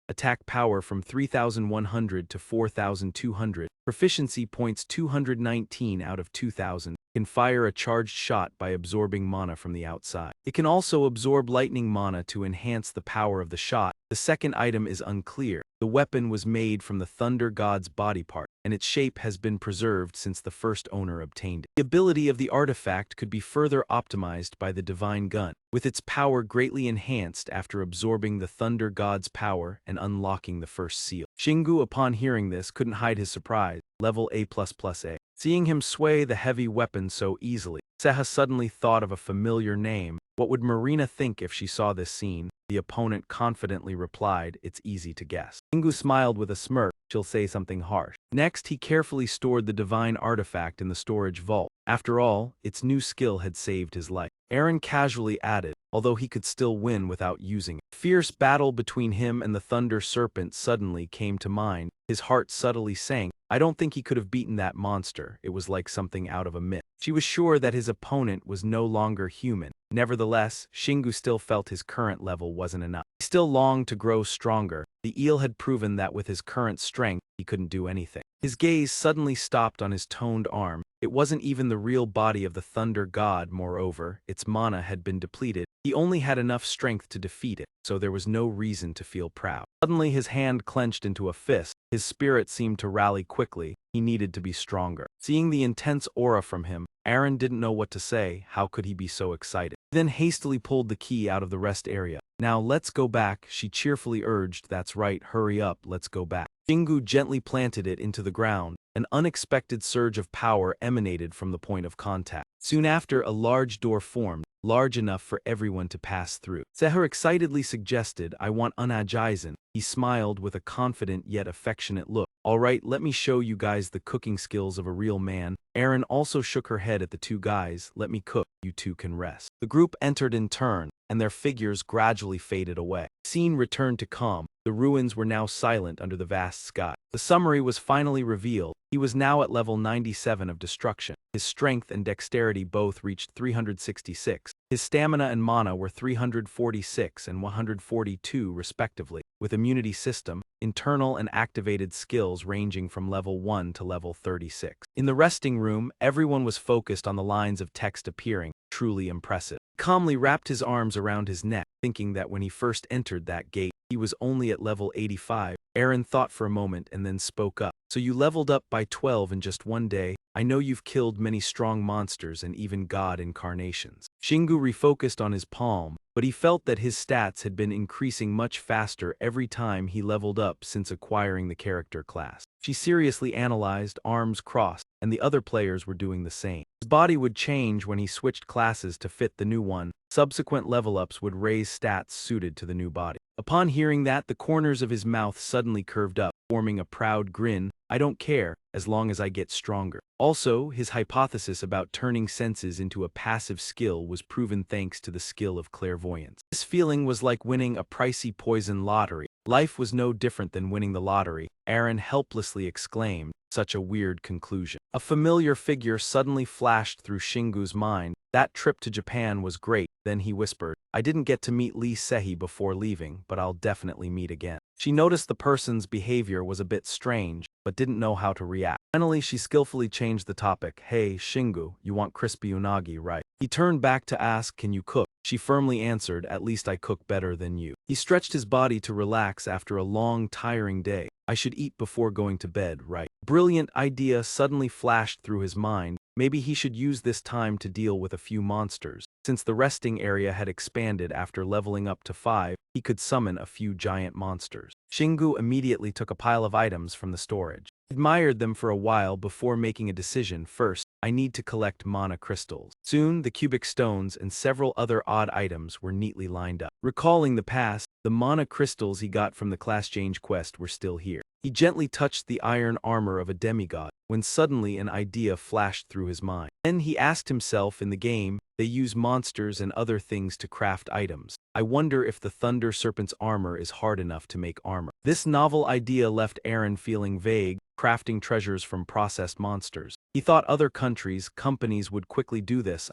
Attack power from 3,100 to 4,200. Proficiency points 219 out of 2,000. Can fire a charged shot by absorbing mana from the outside. It can also absorb lightning mana to enhance the power of the shot. The second item is unclear. The weapon was made from the Thunder God's body part, and its shape has been preserved since the first owner obtained it. The ability of the artifact could be further optimized by the Divine Gun, with its power greatly enhanced after absorbing the Thunder God's power and unlocking the first seal. Shingu, upon hearing this, couldn't hide his surprise. Level A++A. Seeing him sway the heavy weapon so easily, Seha suddenly thought of a familiar name. What would Marina think if she saw this scene? The opponent confidently replied, it's easy to guess. Shingu smiled with a smirk. She'll say something harsh. Next, he carefully stored the divine artifact in the storage vault. After all, its new skill had saved his life. Eren casually added, although he could still win without using it. Fierce battle between him and the Thunder Serpent suddenly came to mind. His heart subtly sank. I don't think he could have beaten that monster. It was like something out of a myth. She was sure that his opponent was no longer human. Nevertheless, Shingu still felt his current level wasn't enough. He still longed to grow stronger. The eel had proven that with his current strength, he couldn't do anything. His gaze suddenly stopped on his toned arm. It wasn't even the real body of the Thunder God, moreover, its mana had been depleted. He only had enough strength to defeat it, so there was no reason to feel proud. Suddenly his hand clenched into a fist. His spirit seemed to rally quickly. He needed to be stronger. Seeing the intense aura from him, Eren didn't know what to say. How could he be so excited? He then hastily pulled the key out of the rest area. Now let's go back, she cheerfully urged. That's right, hurry up, let's go back. Shingu gently planted it into the ground, An unexpected surge of power emanated from the point of contact. Soon after, a large door formed, large enough for everyone to pass through. Seher excitedly suggested, "I want unajisen." He smiled with a confident yet affectionate look. "All right, let me show you guys the cooking skills of a real man." Erin also shook her head at the two guys. "Let me cook, you two can rest." The group entered in turn, and their figures gradually faded away. Scene returned to calm. The ruins were now silent under the vast sky. The summary was finally revealed. He was now at level 97 of destruction. His strength and dexterity both reached 366. His stamina and mana were 346 and 142 respectively, with immunity system, internal and activated skills ranging from level 1 to level 36. In the resting room, everyone was focused on the lines of text appearing, truly impressive. He calmly wrapped his arms around his neck, thinking that when he first entered that gate, he was only at level 85. Aaron thought for a moment and then spoke up. "So you leveled up by 12 in just one day? I know you've killed many strong monsters and even god incarnations." Shingu refocused on his palm, but he felt that his stats had been increasing much faster every time he leveled up since acquiring the character class. She seriously analyzed, arms crossed, and the other players were doing the same. His body would change when he switched classes to fit the new one. Subsequent level-ups would raise stats suited to the new body. Upon hearing that, the corners of his mouth suddenly curved up, forming a proud grin. "I don't care, as long as I get stronger." Also, his hypothesis about turning senses into a passive skill was proven thanks to the skill of clairvoyance. This feeling was like winning a pricey poison lottery. Life was no different than winning the lottery. Aaron helplessly exclaimed, "Such a weird conclusion." A familiar figure suddenly flashed through Shingu's mind. "That trip to Japan was great." Then he whispered, "I didn't get to meet Lee Sehi before leaving, but I'll definitely meet again." She noticed the person's behavior was a bit strange, but didn't know how to react. Finally, she skillfully changed the topic. "Hey, Shingu, you want crispy unagi, right?" He turned back to ask, "Can you cook?" She firmly answered, "At least I cook better than you." He stretched his body to relax after a long, tiring day. "I should eat before going to bed, right?" Brilliant idea suddenly flashed through his mind. Maybe he should use this time to deal with a few monsters. Since the resting area had expanded after leveling up to 5, he could summon a few giant monsters. Shingu immediately took a pile of items from the storage. He admired them for a while before making a decision. "First, I need to collect mana crystals." Soon, the cubic stones and several other odd items were neatly lined up. Recalling the past, the mana crystals he got from the class change quest were still here. He gently touched the iron armor of a demigod, when suddenly an idea flashed through his mind. Then he asked himself, in the game, they use monsters and other things to craft items. I wonder if the Thunder Serpent's armor is hard enough to make armor. This novel idea left Aaron feeling vague, crafting treasures from processed monsters. He thought other companies would quickly do this,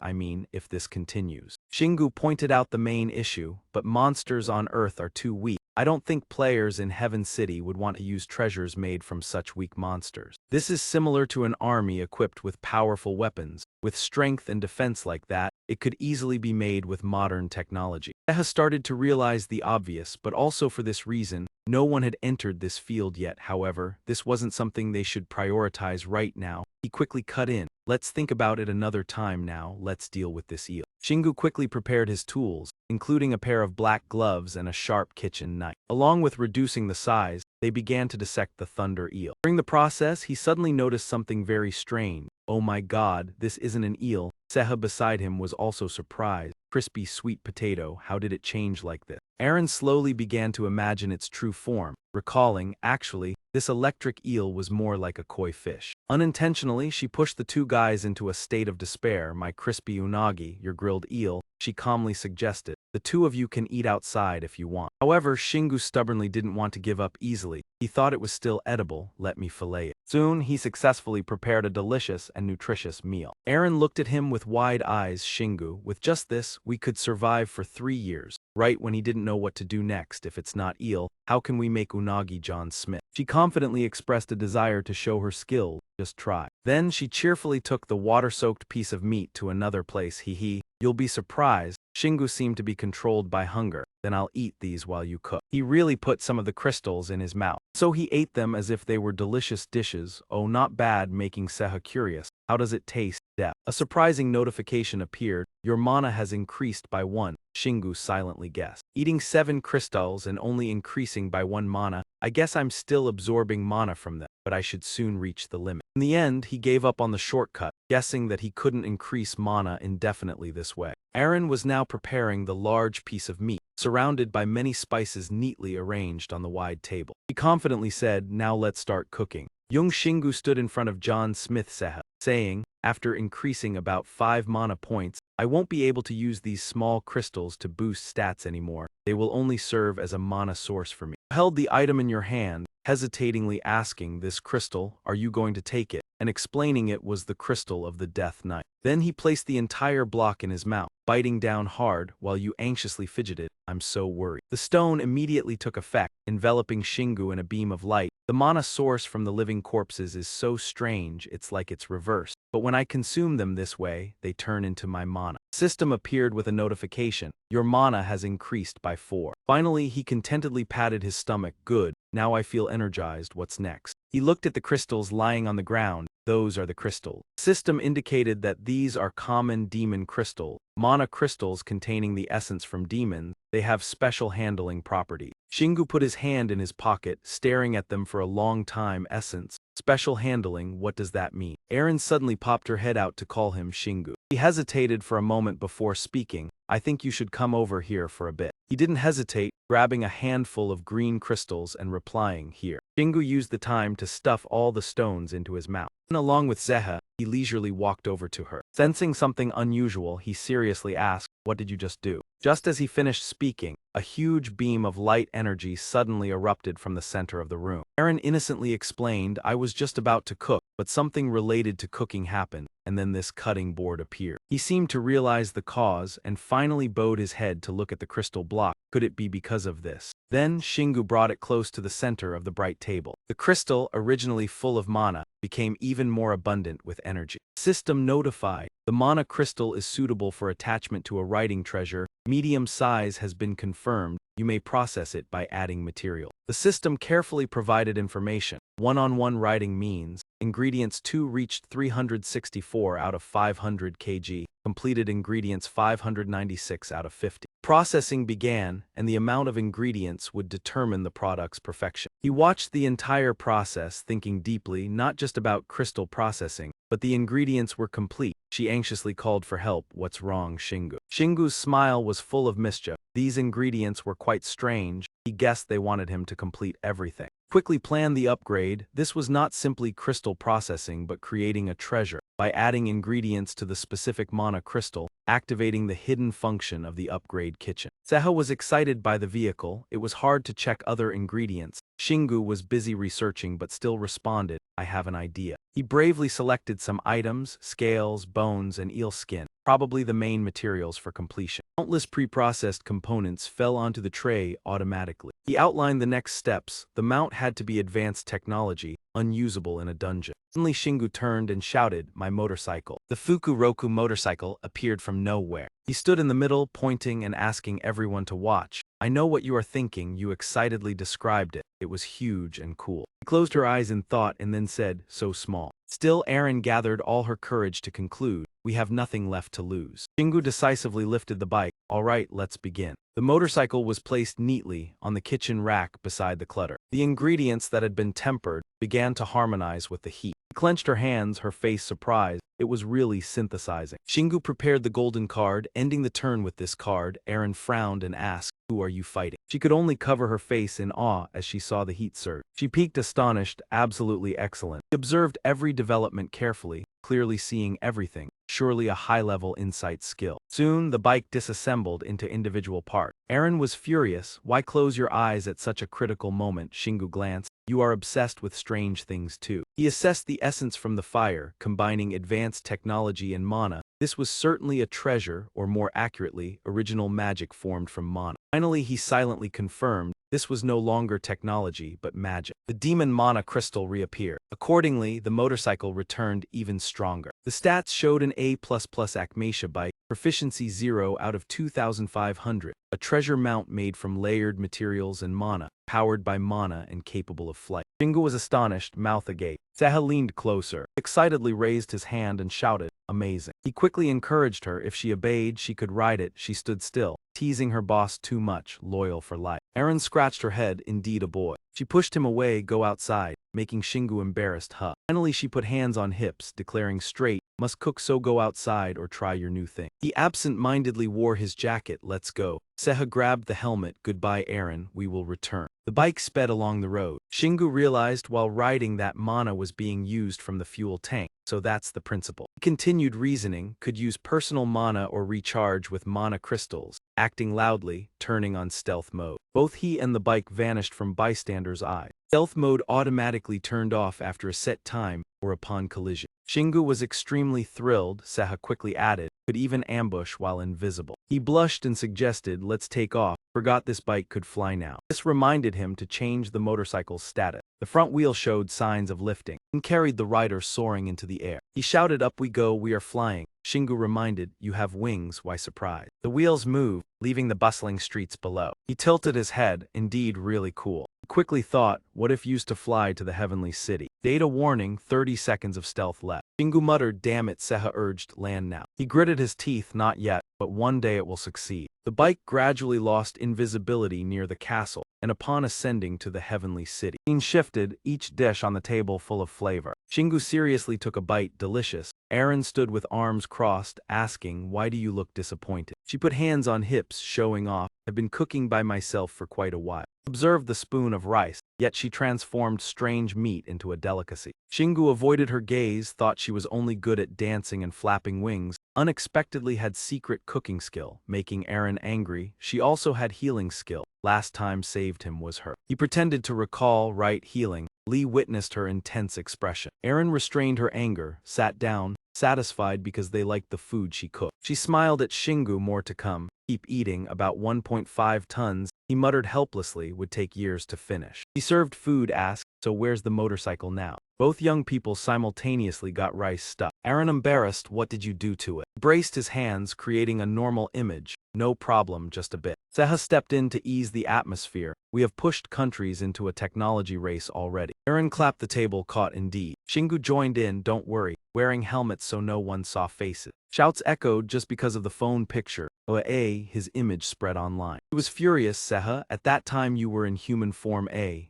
if this continues. Shingu pointed out the main issue, but monsters on Earth are too weak. I don't think players in Heaven City would want to use treasures made from such weak monsters. This is similar to an army equipped with powerful weapons. With strength and defense like that, it could easily be made with modern technology. Seha started to realize the obvious, but also for this reason, no one had entered this field yet. However, this wasn't something they should prioritize right now. He quickly cut in. "Let's think about it another time now, let's deal with this eel." Shingu quickly prepared his tools, including a pair of black gloves and a sharp kitchen knife. Along with reducing the size, they began to dissect the thunder eel. During the process, he suddenly noticed something very strange. "Oh my god, this isn't an eel." Seha beside him was also surprised. "Crispy sweet potato, how did it change like this?" Aaron slowly began to imagine its true form, recalling, actually, this electric eel was more like a koi fish. Unintentionally, she pushed the two guys into a state of despair. "My crispy unagi, your grilled eel," she calmly suggested. "The two of you can eat outside if you want." However, Shingu stubbornly didn't want to give up easily. He thought it was still edible. "Let me fillet it." Soon, he successfully prepared a delicious and nutritious meal. Aaron looked at him with wide eyes. "Shingu, with just this, we could survive for 3 years. Right when he didn't know what to do next. "If it's not eel, how can we make unagi, John Smith?" She confidently expressed a desire to show her skill. "Just try." Then she cheerfully took the water-soaked piece of meat to another place. "Hee. You'll be surprised." Shingu seemed to be controlled by hunger. "Then I'll eat these while you cook." He really put some of the crystals in his mouth. So he ate them as if they were delicious dishes. "Oh, not bad," making Seha curious. "How does it taste?" A surprising notification appeared. "Your mana has increased by 1. Shingu silently guessed. Eating 7 crystals and only increasing by 1 mana, I guess I'm still absorbing mana from them, but I should soon reach the limit. In the end, he gave up on the shortcut, guessing that he couldn't increase mana indefinitely this way. Aaron was now preparing the large piece of meat, surrounded by many spices neatly arranged on the wide table. He confidently said, "Now let's start cooking." Young Shingu stood in front of John Smith Seha, saying, after increasing about 5 mana points, "I won't be able to use these small crystals to boost stats anymore. They will only serve as a mana source for me." You held the item in your hand, hesitatingly asking, "This crystal, are you going to take it?" and explaining it was the crystal of the Death Knight. Then he placed the entire block in his mouth, biting down hard while you anxiously fidgeted. "I'm so worried." The stone immediately took effect, enveloping Shingu in a beam of light. The mana source from the living corpses is so strange it's like it's reversed. But when I consume them this way, they turn into my mana. System appeared with a notification. Your mana has increased by 4. Finally, he contentedly patted his stomach. Good, now I feel energized. What's next? He looked at the crystals lying on the ground. Those are the crystals. System indicated that these are common demon crystals, mana crystals containing the essence from demons. They have special handling properties. Shingu put his hand in his pocket, staring at them for a long time. Essence. Special handling, what does that mean? Erin suddenly popped her head out to call him Shingu. He hesitated for a moment before speaking. "I think you should come over here for a bit." He didn't hesitate, grabbing a handful of green crystals and replying, "Here." Shingu used the time to stuff all the stones into his mouth. And along with Zeha, he leisurely walked over to her. Sensing something unusual, he seriously asked, "What did you just do?" Just as he finished speaking, a huge beam of light energy suddenly erupted from the center of the room. Aaron innocently explained, "I was just about to cook, but something related to cooking happened, and then this cutting board appeared." He seemed to realize the cause and finally bowed his head to look at the crystal block. Could it be because of this? Then Shingu brought it close to the center of the bright table. The crystal, originally full of mana, became even more abundant with energy. System notified. The mana crystal is suitable for attachment to a writing treasure. Medium size has been confirmed. You may process it by adding material. The system carefully provided information. One-on-one writing means ingredients 2 reached 364 out of 500 kg, completed ingredients 596 out of 50. Processing began, and the amount of ingredients would determine the product's perfection. He watched the entire process, thinking deeply, not just about crystal processing, but the ingredients were complete. She anxiously called for help. "What's wrong, Shingu?" Shingu's smile was full of mischief. These ingredients were quite strange. He guessed they wanted him to complete everything. Quickly planned the upgrade. This was not simply crystal processing but creating a treasure. By adding ingredients to the specific mana crystal, activating the hidden function of the upgrade kitchen. Seha was excited by the vehicle. It was hard to check other ingredients. Shingu was busy researching but still responded, "I have an idea." He bravely selected some items, scales, bones, and eel skin, probably the main materials for completion. Countless pre-processed components fell onto the tray automatically. He outlined the next steps. The mount had to be advanced technology, unusable in a dungeon. Suddenly Shingu turned and shouted, "My motorcycle." The Fukuroku motorcycle appeared from nowhere. He stood in the middle, pointing and asking everyone to watch. "I know what you are thinking," you excitedly described it. It was huge and cool. He closed her eyes in thought and then said, "So small." Still, Erin gathered all her courage to conclude, "We have nothing left to lose." Shingu decisively lifted the bike. "All right, let's begin." The motorcycle was placed neatly on the kitchen rack beside the clutter. The ingredients that had been tempered began to harmonize with the heat. She clenched her hands, her face surprised. It was really synthesizing. Shingu prepared the golden card, ending the turn with this card. Erin frowned and asked, "Who are you fighting?" She could only cover her face in awe as she saw the heat surge. She peeked astonished. "Absolutely excellent." She observed every development carefully, clearly seeing everything. Surely a high-level insight skill. Soon, the bike disassembled into individual parts. Erin was furious. "Why close your eyes at such a critical moment?" Shingu glanced. "You are obsessed with strange things too." He assessed the essence from the fire, combining advanced technology and mana. This was certainly a treasure, or more accurately, original magic formed from mana. Finally, he silently confirmed, this was no longer technology, but magic. The demon mana crystal reappeared. Accordingly, the motorcycle returned even stronger. The stats showed an A++ Acmatia bike, proficiency 0 out of 2,500, a treasure mount made from layered materials and mana, powered by mana and capable of flight. Shingu was astonished, mouth agape. Seha leaned closer, excitedly raised his hand and shouted, "Amazing." He quickly encouraged her. If she obeyed, she could ride it. She stood still, teasing her boss too much, loyal for life. Erin scratched her head, indeed a boy. She pushed him away, go outside, making Shingu embarrassed. Finally she put hands on hips, declaring straight, must cook so go outside or try your new thing. He absent-mindedly wore his jacket, let's go. Seha grabbed the helmet, goodbye Aaron, we will return. The bike sped along the road. Shingu realized while riding that mana was being used from the fuel tank, so that's the principle. He continued reasoning, could use personal mana or recharge with mana crystals, acting loudly, turning on stealth mode. Both he and the bike vanished from bystanders' eyes. Stealth mode automatically turned off after a set time or upon collision. Shingu was extremely thrilled, Seha quickly added, could even ambush while invisible. He blushed and suggested, let's take off, forgot this bike could fly now. This reminded him to change the motorcycle's status. The front wheel showed signs of lifting and carried the rider soaring into the air. He shouted, up we go, we are flying. Shingu reminded, you have wings, why surprise? The wheels moved, leaving the bustling streets below. He tilted his head, indeed really cool. He quickly thought, what if used to fly to the heavenly city? Data warning, 30 seconds of stealth left. Shingu muttered, damn it, Seha urged, land now. He gritted his teeth, not yet, but one day it will succeed. The bike gradually lost invisibility near the castle, and upon ascending to the heavenly city, scene shifted, each dish on the table full of flavor. Shingu seriously took a bite, delicious. Aaron stood with arms crossed, asking, why do you look disappointed? She put hands on hips, showing off, I've been cooking by myself for quite a while. Observed the spoon of rice, yet she transformed strange meat into a delicacy. Shingu avoided her gaze, thought she was only good at dancing and flapping wings, unexpectedly had secret cooking skill, making Aaron angry. She also had healing skill. Last time saved him was her. He pretended to recall, right, healing. Lee witnessed her intense expression. Aaron restrained her anger, sat down, satisfied because they liked the food she cooked. She smiled at Shingu, more to come. Keep eating, about 1.5 tons, he muttered helplessly, would take years to finish. He served food, asked, so where's the motorcycle now? Both young people simultaneously got rice stuck. Aaron embarrassed, what did you do to it? Braced his hands, creating a normal image. No problem, just a bit. Seha stepped in to ease the atmosphere. We have pushed countries into a technology race already. Aaron clapped the table, caught indeed. Shingu joined in, don't worry, wearing helmets so no one saw faces. Shouts echoed just because of the phone picture. His image spread online. He was furious, Seha, at that time you were in human form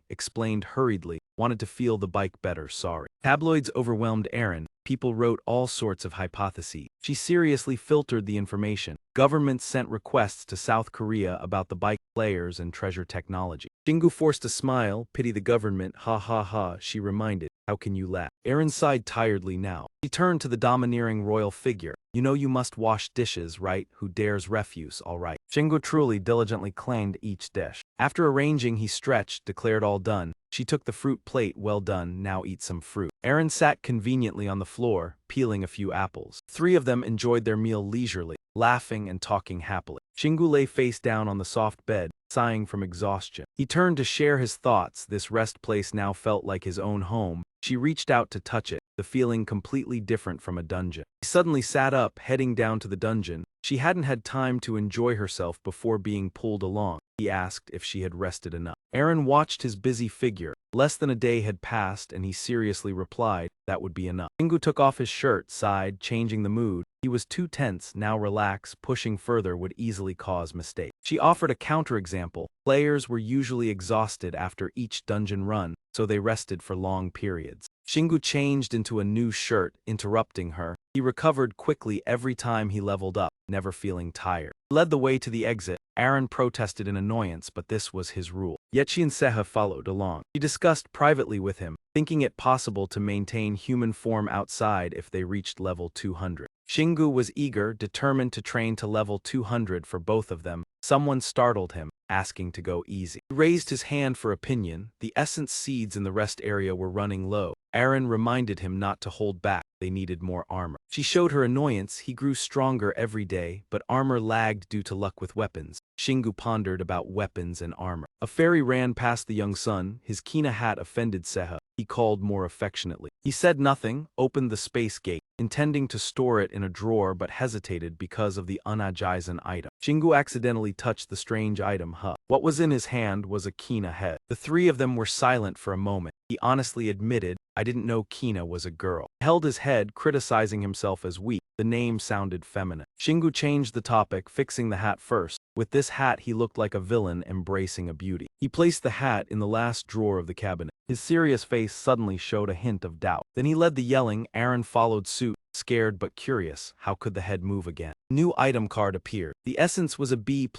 explained hurriedly, wanted to feel the bike better, sorry. Tabloids overwhelmed Aaron. People wrote all sorts of hypotheses. She seriously filtered the information. Governments sent requests to South Korea about the bike players and treasure technology. Shingu forced a smile, pity the government, ha ha ha, she reminded. How can you laugh? Aaron sighed tiredly now. He turned to the domineering royal figure. You know you must wash dishes, right? Who dares refuse, all right. Shingu truly diligently cleaned each dish. After arranging, he stretched, declared all done. She took the fruit plate, well done, now eat some fruit. Aaron sat conveniently on the floor, peeling a few apples. Three of them enjoyed their meal leisurely, laughing and talking happily. Shingu lay face down on the soft bed, sighing from exhaustion. He turned to share his thoughts. This rest place now felt like his own home. She reached out to touch it, the feeling completely different from a dungeon. He suddenly sat up, heading down to the dungeon. She hadn't had time to enjoy herself before being pulled along. He asked if she had rested enough. Aaron watched his busy figure. Less than a day had passed and he seriously replied, that would be enough. Shingu took off his shirt, sighed, changing the mood. He was too tense, now relax, pushing further would easily cause mistake. She offered a counterexample. Players were usually exhausted after each dungeon run, so they rested for long periods. Shingu changed into a new shirt, interrupting her. He recovered quickly every time he leveled up, never feeling tired. He led the way to the exit. Aaron protested in annoyance, but this was his rule. Yet she and Seha followed along. She discussed privately with him, thinking it possible to maintain human form outside if they reached level 200. Shingu was eager, determined to train to level 200 for both of them. Someone startled him, asking to go easy. He raised his hand for opinion. The essence seeds in the rest area were running low. Aaron reminded him not to hold back. They needed more armor. She showed her annoyance. He grew stronger every day, but armor lagged due to luck with weapons. Shingu pondered about weapons and armor. A fairy ran past the young son. His kina hat offended Seha. He called more affectionately. He said nothing, opened the space gate, intending to store it in a drawer but hesitated because of the unajizen item. Shingu accidentally touched the strange item. What was in his hand was a kina head. The three of them were silent for a moment. He honestly admitted, I didn't know Kina was a girl. He held his head, criticizing himself as weak. The name sounded feminine. Shingu changed the topic, fixing the hat first. With this hat he looked like a villain embracing a beauty. He placed the hat in the last drawer of the cabinet. His serious face suddenly showed a hint of doubt. Then he led the yelling. Aaron followed suit, scared but curious. How could the head move again? New item card appeared. The essence was a B++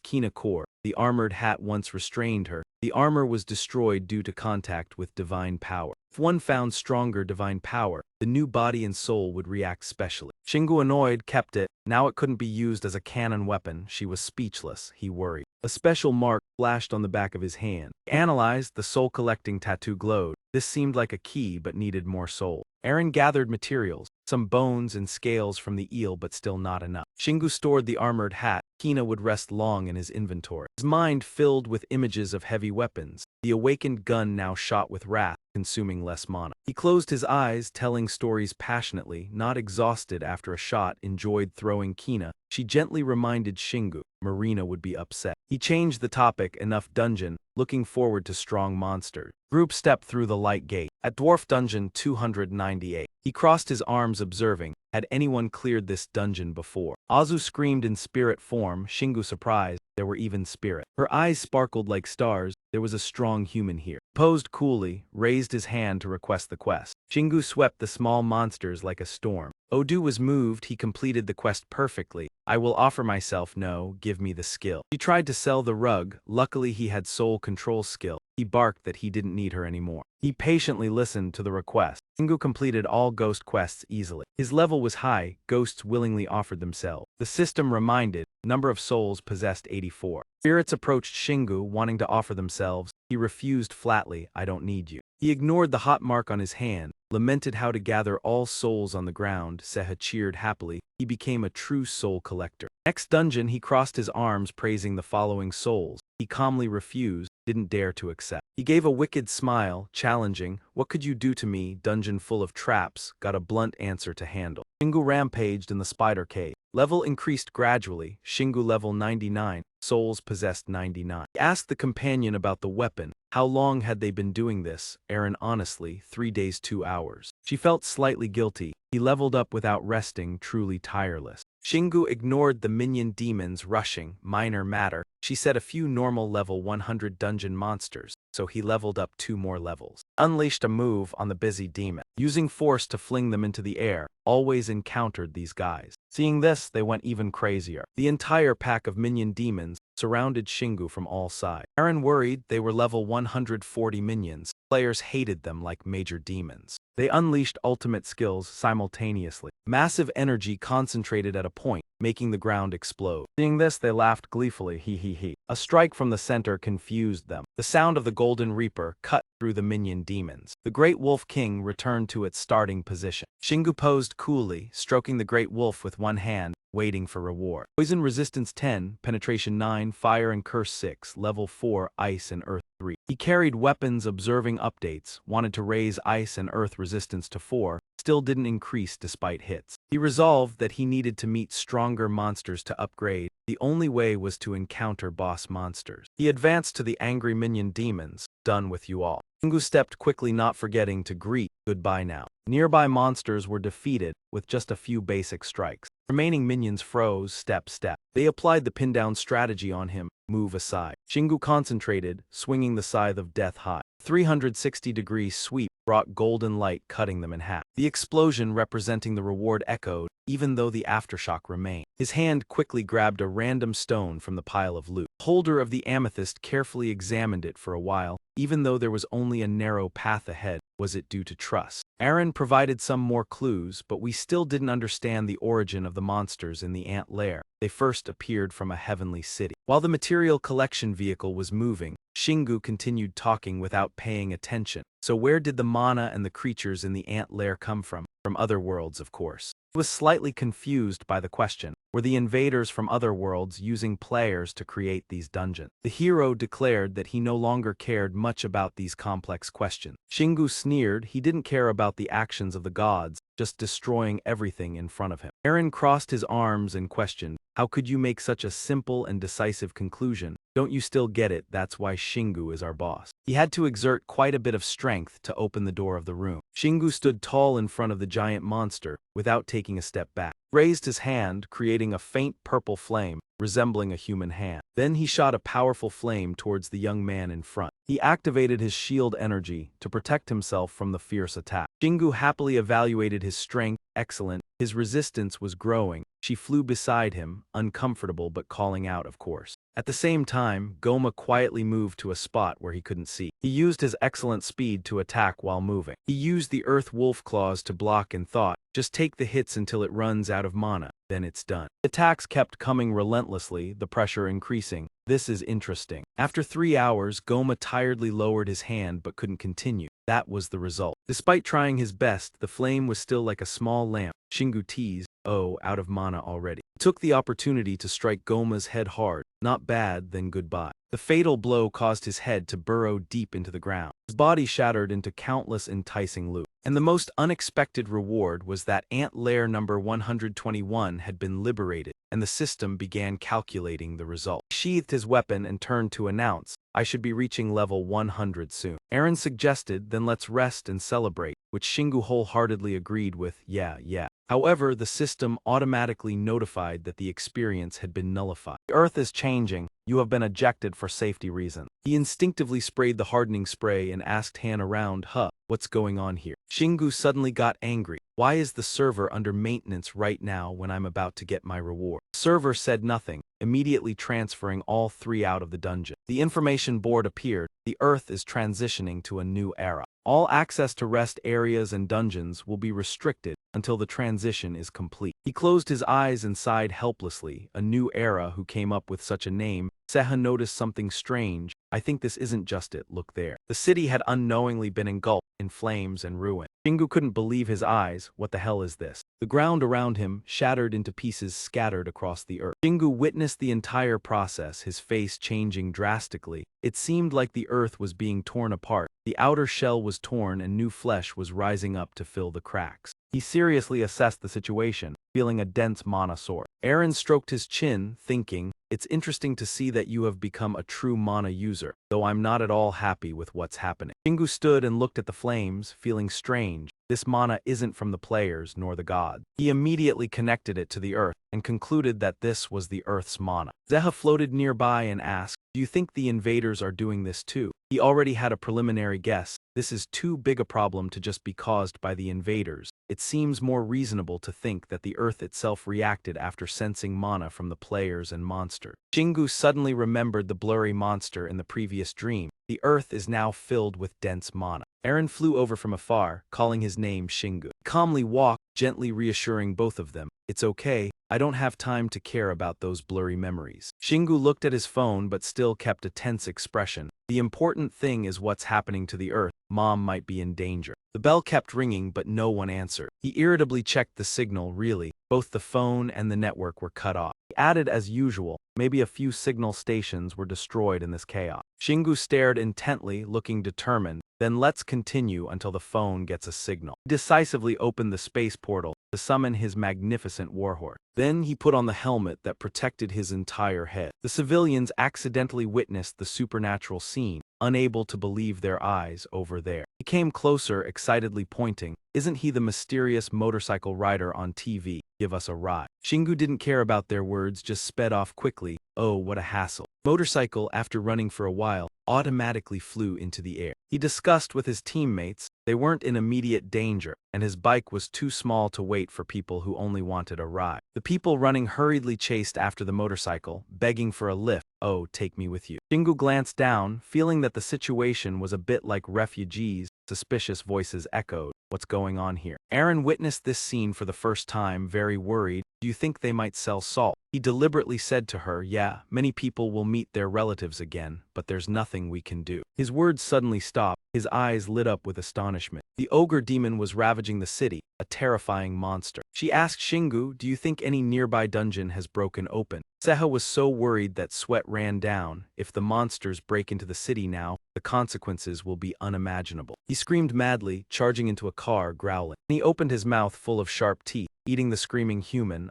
Kina core. The armored hat once restrained her. The armor was destroyed due to contact with divine power. If one found stronger divine power, the new body and soul would react specially. Shingu, annoyed, kept it. Now it couldn't be used as a cannon weapon. She was speechless. He worried. A special mark flashed on the back of his hand. He analyzed. The soul-collecting tattoo glowed. This seemed like a key but needed more soul. Aaron gathered materials, some bones and scales from the eel, but still not enough. Shingu stored the armored hat. Kina would rest long in his inventory. His mind filled with images of heavy weapons. The awakened gun now shot with wrath, consuming less mana. He closed his eyes, telling stories passionately, not exhausted after a shot, enjoyed throwing Kina. She gently reminded Shingu. Marina would be upset. He changed the topic. Enough dungeon, looking forward to strong monsters. Group stepped through the light gate. At Dwarf Dungeon 298. He crossed his arms, observing. Had anyone cleared this dungeon before? Azu screamed in spirit form. Shingu surprised. There were even spirits. Her eyes sparkled like stars. There was a strong human here. Posed coolly, raised his hand to request the quest. Shingu swept the small monsters like a storm. Odu was moved. He completed the quest perfectly. I will offer myself. No, give me the skill. She tried to sell the rug. Luckily he had soul control skill. He barked that he didn't need her anymore. He patiently listened to the request. Shingu completed all ghost quests easily. His level was high. Ghosts willingly offered themselves. The system reminded. Number of souls possessed 84. Spirits approached Shingu, wanting to offer themselves. He refused flatly. I don't need you. He ignored the hot mark on his hand, lamented how to gather all souls on the ground. Seha cheered happily. He became a true soul collector. Next dungeon, he crossed his arms, praising the following souls. He calmly refused, didn't dare to accept. He gave a wicked smile, challenging, what could you do to me? Dungeon full of traps, got a blunt answer to handle. Shingu rampaged in the spider cave. Level increased gradually. Shingu level 99, souls possessed 99. He asked the companion about the weapon. How long had they been doing this? Aaron honestly, 3 days 2 hours. She felt slightly guilty. He leveled up without resting, truly tireless. Shingu ignored the minion demons rushing, minor matter. She said a few normal level 100 dungeon monsters, so he leveled up 2 more levels. Unleashed a move on the busy demon, using force to fling them into the air. Always encountered these guys. Seeing this, they went even crazier. The entire pack of minion demons surrounded Shingu from all sides. Aaron worried. They were level 140 minions. Players hated them like major demons. They unleashed ultimate skills simultaneously. Massive energy concentrated at a point, making the ground explode. Seeing this, they laughed gleefully. He. A strike from the center confused them. The sound of the Golden Reaper cut through the minion demons. The Great Wolf King returned to its starting position. Shingu posed coolly, stroking the Great Wolf with one hand, waiting for reward. Poison resistance 10, penetration 9, fire and curse 6, level 4, ice and earth 3. He carried weapons, observing updates, wanted to raise ice and earth resistance to 4, still didn't increase despite hits. He resolved that he needed to meet stronger monsters to upgrade. The only way was to encounter boss monsters. He advanced to the angry minion demons. Done with you all. Shingu stepped quickly, not forgetting to greet. Goodbye now. Nearby monsters were defeated with just a few basic strikes. Remaining minions froze, step. They applied the pin-down strategy on him, move aside. Shingu concentrated, swinging the scythe of death high. 360-degree sweep brought golden light, cutting them in half. The explosion representing the reward echoed, even though the aftershock remained. His hand quickly grabbed a random stone from the pile of loot. The holder of the amethyst carefully examined it for a while. Even though there was only a narrow path ahead, was it due to trust? Aaron provided some more clues, but we still didn't understand the origin of the monsters in the ant lair. They first appeared from a heavenly city. While the material collection vehicle was moving, Shingu continued talking without paying attention. So where did the mana and the creatures in the ant lair come from? From other worlds, of course. He was slightly confused by the question. Were the invaders from other worlds using players to create these dungeons? The hero declared that he no longer cared much about these complex questions. Shingu sneered. He didn't care about the actions of the gods, just destroying everything in front of him. Aaron crossed his arms and questioned, how could you make such a simple and decisive conclusion? Don't you still get it? That's why Shingu is our boss. He had to exert quite a bit of strength to open the door of the room. Shingu stood tall in front of the giant monster without taking a step back. Raised his hand, creating a faint purple flame, resembling a human hand. Then he shot a powerful flame towards the young man in front. He activated his shield energy to protect himself from the fierce attack. Shingu happily evaluated his strength. Excellent. His resistance was growing. She flew beside him, uncomfortable but calling out, of course. At the same time, Goma quietly moved to a spot where he couldn't see. He used his excellent speed to attack while moving. He used the Earth Wolf Claws to block and thought, just take the hits until it runs out of mana, then it's done. Attacks kept coming relentlessly, the pressure increasing. This is interesting. After 3 hours, Goma tiredly lowered his hand but couldn't continue. That was the result. Despite trying his best, the flame was still like a small lamp. Shingu teased, oh, out of mana already. He took the opportunity to strike Goma's head hard. Not bad, then goodbye. The fatal blow caused his head to burrow deep into the ground. His body shattered into countless enticing loops. And the most unexpected reward was that ant lair number 121 had been liberated, and the system began calculating the result. He sheathed his weapon and turned to announce, I should be reaching level 100 soon. Eren suggested, then let's rest and celebrate, which Shingu wholeheartedly agreed with, yeah. However, the system automatically notified that the experience had been nullified. The Earth is changing. You have been ejected for safety reasons. He instinctively sprayed the hardening spray and asked Han around, what's going on here? Shingu suddenly got angry. Why is the server under maintenance right now when I'm about to get my reward? The server said nothing, immediately transferring all 3 out of the dungeon. The information board appeared. The Earth is transitioning to a new era. All access to rest areas and dungeons will be restricted until the transition is complete. He closed his eyes and sighed helplessly. A new era who came up with such a name. Seha noticed something strange. I think this isn't just it, look there. The city had unknowingly been engulfed in flames and ruin. Shingu couldn't believe his eyes. What the hell is this? The ground around him shattered into pieces scattered across the earth. Shingu witnessed the entire process, his face changing drastically. It seemed like the earth was being torn apart. The outer shell was torn and new flesh was rising up to fill the cracks. He seriously assessed the situation, feeling a dense mana source. Eren stroked his chin, thinking, it's interesting to see that you have become a true mana user, though I'm not at all happy with what's happening. Shingu stood and looked at the flames, feeling strange. This mana isn't from the players nor the gods. He immediately connected it to the earth and concluded that this was the earth's mana. Zeha floated nearby and asked, do you think the invaders are doing this too? He already had a preliminary guess. This is too big a problem to just be caused by the invaders. It seems more reasonable to think that the earth itself reacted after sensing mana from the players and monsters. Shingu suddenly remembered the blurry monster in the previous dream. The earth is now filled with dense mana. Eren flew over from afar, calling his name Shingu. He calmly walked, gently reassuring both of them. It's okay, I don't have time to care about those blurry memories. Shingu looked at his phone but still kept a tense expression. The important thing is what's happening to the earth. Mom might be in danger. The bell kept ringing but no one answered. He irritably checked the signal. Really, both the phone and the network were cut off. He added, as usual, maybe a few signal stations were destroyed in this chaos. Shingu stared intently, looking determined. Then let's continue until the phone gets a signal. He decisively opened the space portal to summon his magnificent warhorse. Then he put on the helmet that protected his entire head. The civilians accidentally witnessed the supernatural scene, unable to believe their eyes over there. He came closer, excitedly pointing. Isn't he the mysterious motorcycle rider on TV? Give us a ride. Shingu didn't care about their words, just sped off quickly. Oh, what a hassle. Motorcycle, after running for a while, automatically flew into the air. He discussed with his teammates. They weren't in immediate danger, and his bike was too small to wait for people who only wanted a ride. The people running hurriedly chased after the motorcycle, begging for a lift. Oh, take me with you. Shingu glanced down, feeling that the situation was a bit like refugees. Suspicious voices echoed. What's going on here? Eren witnessed this scene for the first time, very worried. Do you think they might sell salt? He deliberately said to her, yeah, many people will meet their relatives again, but there's nothing we can do. His words suddenly stopped. His eyes lit up with astonishment. The ogre demon was ravaging the city, a terrifying monster. She asked Shingu, do you think any nearby dungeon has broken open? Seha was so worried that sweat ran down. If the monsters break into the city now, the consequences will be unimaginable. He screamed madly, charging into a car, growling. He opened his mouth full of sharp teeth, eating the screaming human.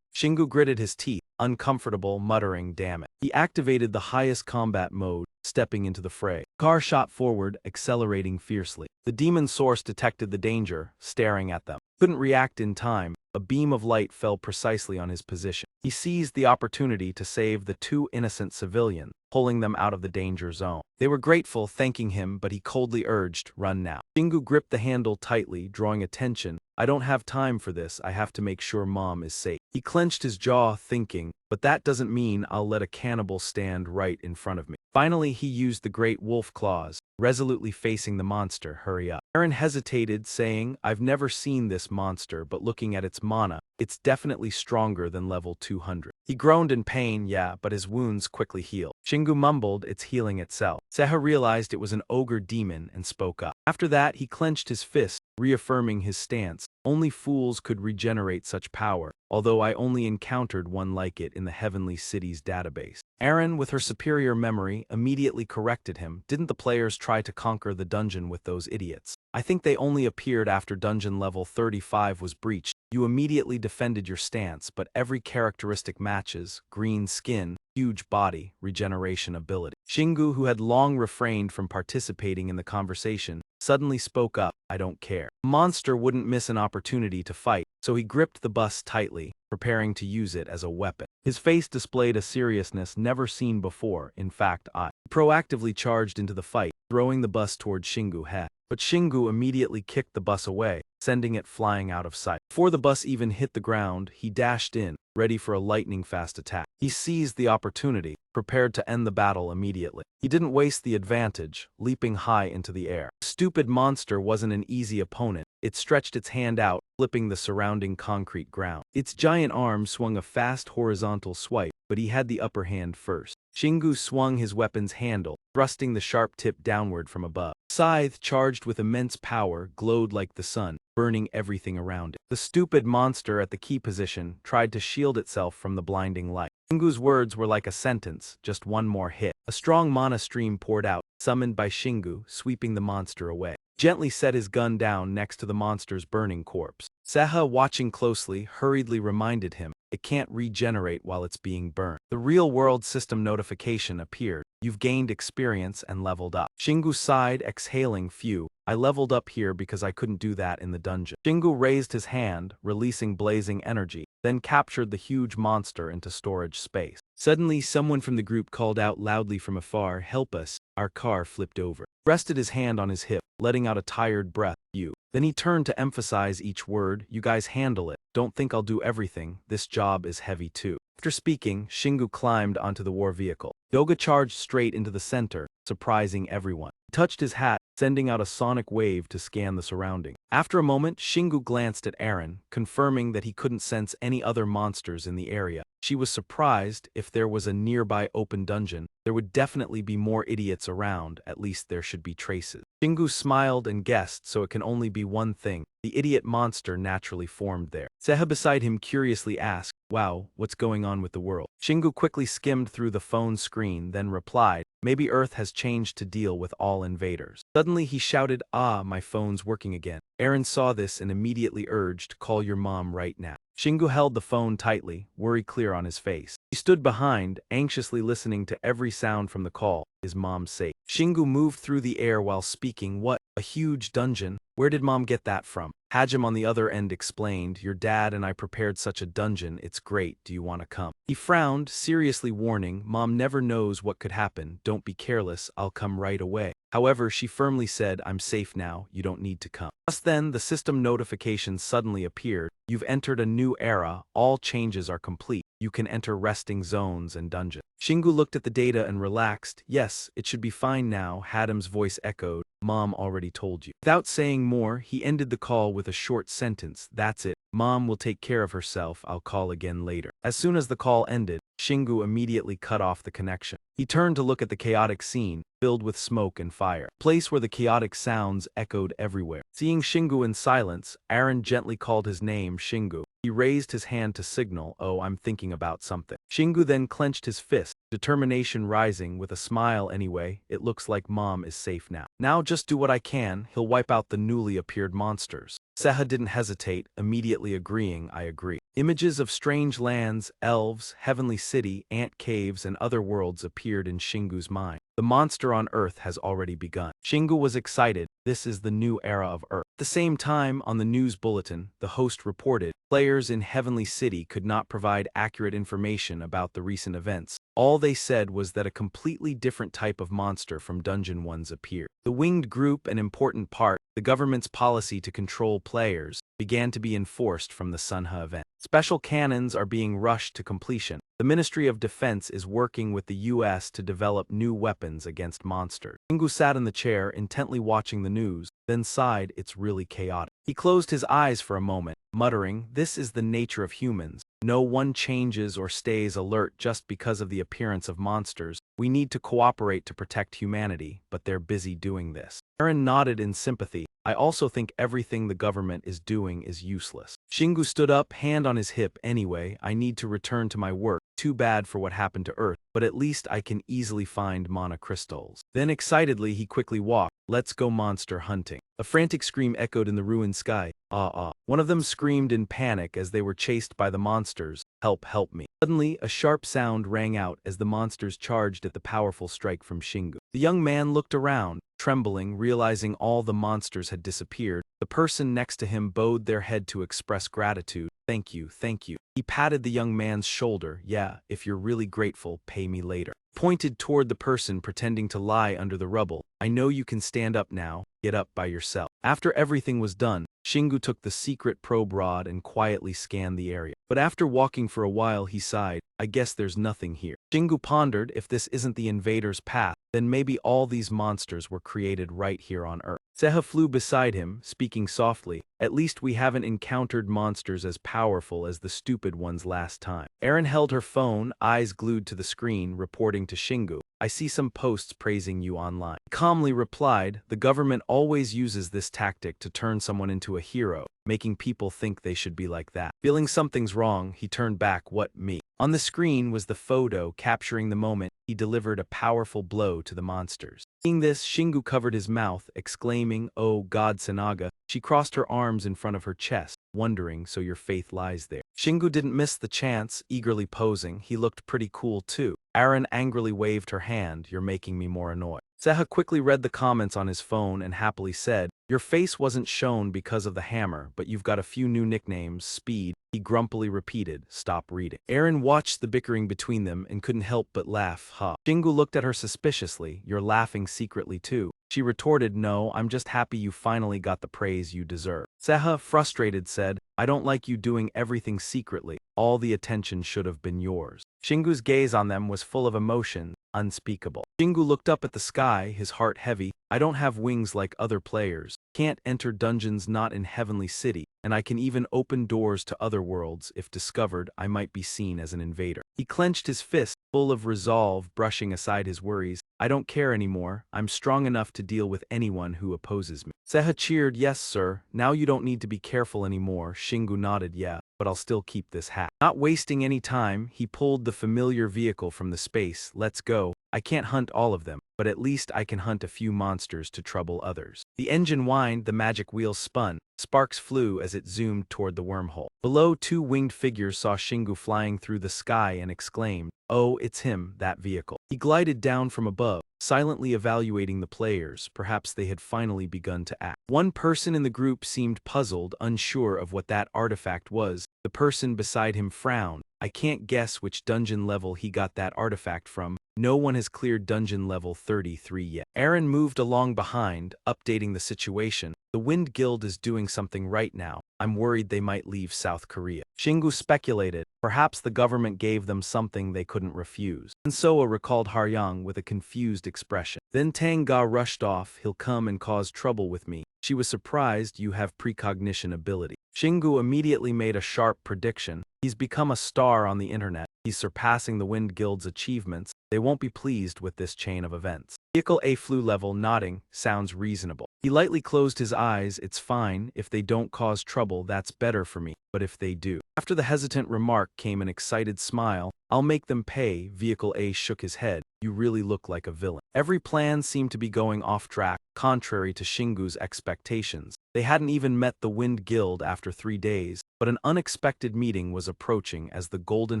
Shingu gritted his teeth, uncomfortable, muttering, "Damn it." He activated the highest combat mode, stepping into the fray. Car shot forward, accelerating fiercely. The demon source detected the danger, staring at them. Couldn't react in time. A beam of light fell precisely on his position. He seized the opportunity to save the two innocent civilians, pulling them out of the danger zone. They were grateful, thanking him, but he coldly urged, "Run now." Shingu gripped the handle tightly, drawing attention. "I don't have time for this. I have to make sure Mom is safe." He clenched his jaw, thinking, "But that doesn't mean I'll let a cannibal stand right in front of me." Finally, he used the great wolf claws, resolutely facing the monster. "Hurry up." Eren hesitated, saying, "I've never seen this monster, but looking at its mana, it's definitely stronger than level 200. He groaned in pain, yeah, but his wounds quickly healed. Shingu mumbled, "It's healing itself." Seha realized it was an ogre demon and spoke up. After that, he clenched his fist, reaffirming his stance. "Only fools could regenerate such power, although I only encountered one like it in the Heavenly City's database." Eren, with her superior memory, immediately corrected him. "Didn't the players try to conquer the dungeon with those idiots? I think they only appeared after dungeon level 35 was breached. You immediately defended your stance, but every characteristic matches: green skin, huge body, regeneration ability." Shingu, who had long refrained from participating in the conversation, suddenly spoke up, "I don't care." The monster wouldn't miss an opportunity to fight, so he gripped the bus tightly, preparing to use it as a weapon. His face displayed a seriousness never seen before. In fact, I proactively charged into the fight, throwing the bus toward Shingu head. But Shingu immediately kicked the bus away, sending it flying out of sight. Before the bus even hit the ground, he dashed in, ready for a lightning-fast attack. He seized the opportunity, prepared to end the battle immediately. He didn't waste the advantage, leaping high into the air. The stupid monster wasn't an easy opponent. It stretched its hand out, flipping the surrounding concrete ground. Its giant arm swung a fast horizontal swipe, but he had the upper hand first. Shingu swung his weapon's handle, thrusting the sharp tip downward from above. Scythe, charged with immense power, glowed like the sun, burning everything around it. The stupid monster at the key position tried to shield itself from the blinding light. Shingu's words were like a sentence, just one more hit. A strong mana stream poured out, summoned by Shingu, sweeping the monster away. Gently set his gun down next to the monster's burning corpse. Seha, watching closely, hurriedly reminded him, "It can't regenerate while it's being burned." The real-world system notification appeared. "You've gained experience and leveled up." Shingu sighed, exhaling, "Phew, I leveled up here because I couldn't do that in the dungeon." Shingu raised his hand, releasing blazing energy, then captured the huge monster into storage space. Suddenly, someone from the group called out loudly from afar, "Help us." Our car flipped over. He rested his hand on his hip, letting out a tired breath. "You." Then he turned to emphasize each word, "You guys handle it. Don't think I'll do everything. This job is heavy too." After speaking, Shingu climbed onto the war vehicle. Yoga charged straight into the center, surprising everyone. He touched his hat, sending out a sonic wave to scan the surrounding. After a moment, Shingu glanced at Eren, confirming that he couldn't sense any other monsters in the area. She was surprised. If there was a nearby open dungeon, there would definitely be more idiots around. At least there should be traces. Shingu smiled and guessed, so it can only be one thing. The idiot monster naturally formed there. Seha beside him curiously asked, "Wow, what's going on with the world?" Shingu quickly skimmed through the phone screen, then replied, "Maybe Earth has changed to deal with all invaders." Suddenly he shouted, "Ah, my phone's working again." Eren saw this and immediately urged, "Call your mom right now." Shingu held the phone tightly, worry clear on his face. He stood behind, anxiously listening to every sound from the call. Is Mom safe? Shingu moved through the air while speaking. "What? A huge dungeon? Where did Mom get that from?" Hajim on the other end explained, "Your dad and I prepared such a dungeon. It's great. Do you want to come?" He frowned, seriously warning, "Mom never knows what could happen. Don't be careless. I'll come right away." However, she firmly said, "I'm safe now. You don't need to come." Just then, the system notification suddenly appeared. "You've entered a new era. All changes are complete. You can enter resting zones and dungeons." Shingu looked at the data and relaxed. "Yes, it should be fine now," Hadam's voice echoed. "Mom already told you." Without saying more, he ended the call with a short sentence. "That's it. Mom will take care of herself. I'll call again later." As soon as the call ended, Shingu immediately cut off the connection. He turned to look at the chaotic scene, filled with smoke and fire, a place where the chaotic sounds echoed everywhere. Seeing Shingu in silence, Eren gently called his name, "Shingu." He raised his hand to signal, "Oh, I'm thinking about something." Shingu then clenched his fist, determination rising. With a smile anyway, "It looks like Mom is safe now. Now just do what I can. He'll wipe out the newly appeared monsters." Seha didn't hesitate, immediately agreeing, "I agree." Images of strange lands, elves, heavenly city, ant caves, and other worlds appeared in Shingu's mind. The monster on Earth has already begun. Shingu was excited. This is the new era of Earth. At the same time, on the news bulletin, the host reported, players in Heavenly City could not provide accurate information about the recent events. All they said was that a completely different type of monster from Dungeon 1's appeared. The winged group, an important part, the government's policy to control players, began to be enforced from the Manhwa event. Special cannons are being rushed to completion. The Ministry of Defense is working with the US to develop new weapons against monsters. Shingu sat in the chair, intently watching the news, then sighed, it's really chaotic. He closed his eyes for a moment, muttering, this is the nature of humans. No one changes or stays alert just because of the appearance of monsters. We need to cooperate to protect humanity, but they're busy doing this. Aaron nodded in sympathy. I also think everything the government is doing is useless. Shingu stood up, hand on his hip. Anyway, I need to return to my work. Too bad for what happened to Earth, but at least I can easily find mana crystals. Then excitedly he quickly walked. Let's go monster hunting. A frantic scream echoed in the ruined sky. One of them screamed in panic as they were chased by the monsters. Help, help me. Suddenly, a sharp sound rang out as the monsters charged at the powerful strike from Shingu. The young man looked around, trembling, realizing all the monsters had disappeared. The person next to him bowed their head to express gratitude. Thank you, thank you. He patted the young man's shoulder. Yeah, if you're really grateful, pay me later. Pointed toward the person pretending to lie under the rubble. I know you can stand up now. Get up by yourself. After everything was done, Shingu took the secret probe rod and quietly scanned the area. But after walking for a while he sighed, I guess there's nothing here. Shingu pondered, if this isn't the invader's path, then maybe all these monsters were created right here on Earth. Seha flew beside him, speaking softly, at least we haven't encountered monsters as powerful as the stupid ones last time. Aaron held her phone, eyes glued to the screen, reporting to Shingu. I see some posts praising you online. He calmly replied, the government always uses this tactic to turn someone into a hero, making people think they should be like that. Feeling something's wrong, he turned back. What, me? On the screen was the photo capturing the moment he delivered a powerful blow to the monsters. Seeing this, Shingu covered his mouth, exclaiming, oh God Sanaga. She crossed her arms in front of her chest, wondering, so your faith lies there. Shingu didn't miss the chance, eagerly posing. He looked pretty cool too. Aaron angrily waved her hand. You're making me more annoyed. Seha quickly read the comments on his phone and happily said, your face wasn't shown because of the hammer, but you've got a few new nicknames. Speed. He grumpily repeated, stop reading. Aaron watched the bickering between them and couldn't help but laugh. Shingu looked at her suspiciously. You're laughing secretly too. She retorted, no, I'm just happy you finally got the praise you deserve. Seha, frustrated, said, I don't like you doing everything secretly. All the attention should have been yours. Shingu's gaze on them was full of emotion, unspeakable. Shingu looked up at the sky, his heart heavy. I don't have wings like other players. Can't enter dungeons not in Heavenly City, and I can even open doors to other worlds. If discovered, I might be seen as an invader. He clenched his fist, full of resolve, brushing aside his worries. I don't care anymore. I'm strong enough to deal with anyone who opposes me. Seha cheered, yes sir, now you don't need to be careful anymore. Shingu nodded, yeah, but I'll still keep this hat. Not wasting any time, he pulled the familiar vehicle from the space. Let's go. I can't hunt all of them, but at least I can hunt a few monsters to trouble others. The engine whined, the magic wheels spun. Sparks flew as it zoomed toward the wormhole. Below, two winged figures saw Shingu flying through the sky and exclaimed, oh, it's him, that vehicle. He glided down from above, silently evaluating the players. Perhaps they had finally begun to act. One person in the group seemed puzzled, unsure of what that artifact was. The person beside him frowned. I can't guess which dungeon level he got that artifact from. No one has cleared dungeon level 33 yet. Aaron moved along behind, updating the situation. The Wind Guild is doing something right now. I'm worried they might leave South Korea. Shingu speculated. Perhaps the government gave them something they couldn't refuse. And Soa recalled Haryang with a confused expression. Then Tanga rushed off. He'll come and cause trouble with me. She was surprised. You have precognition ability. Shingu immediately made a sharp prediction. He's become a star on the internet. He's surpassing the Wind Guild's achievements. They won't be pleased with this chain of events. Vehicle A flew level, nodding. Sounds reasonable. He lightly closed his eyes. It's fine. If they don't cause trouble, that's better for me. But if they do. After the hesitant remark came an excited smile. I'll make them pay. Vehicle A shook his head. You really look like a villain. Every plan seemed to be going off track, contrary to Shingu's expectations. They hadn't even met the Wind Guild after 3 days, but an unexpected meeting was approaching as the golden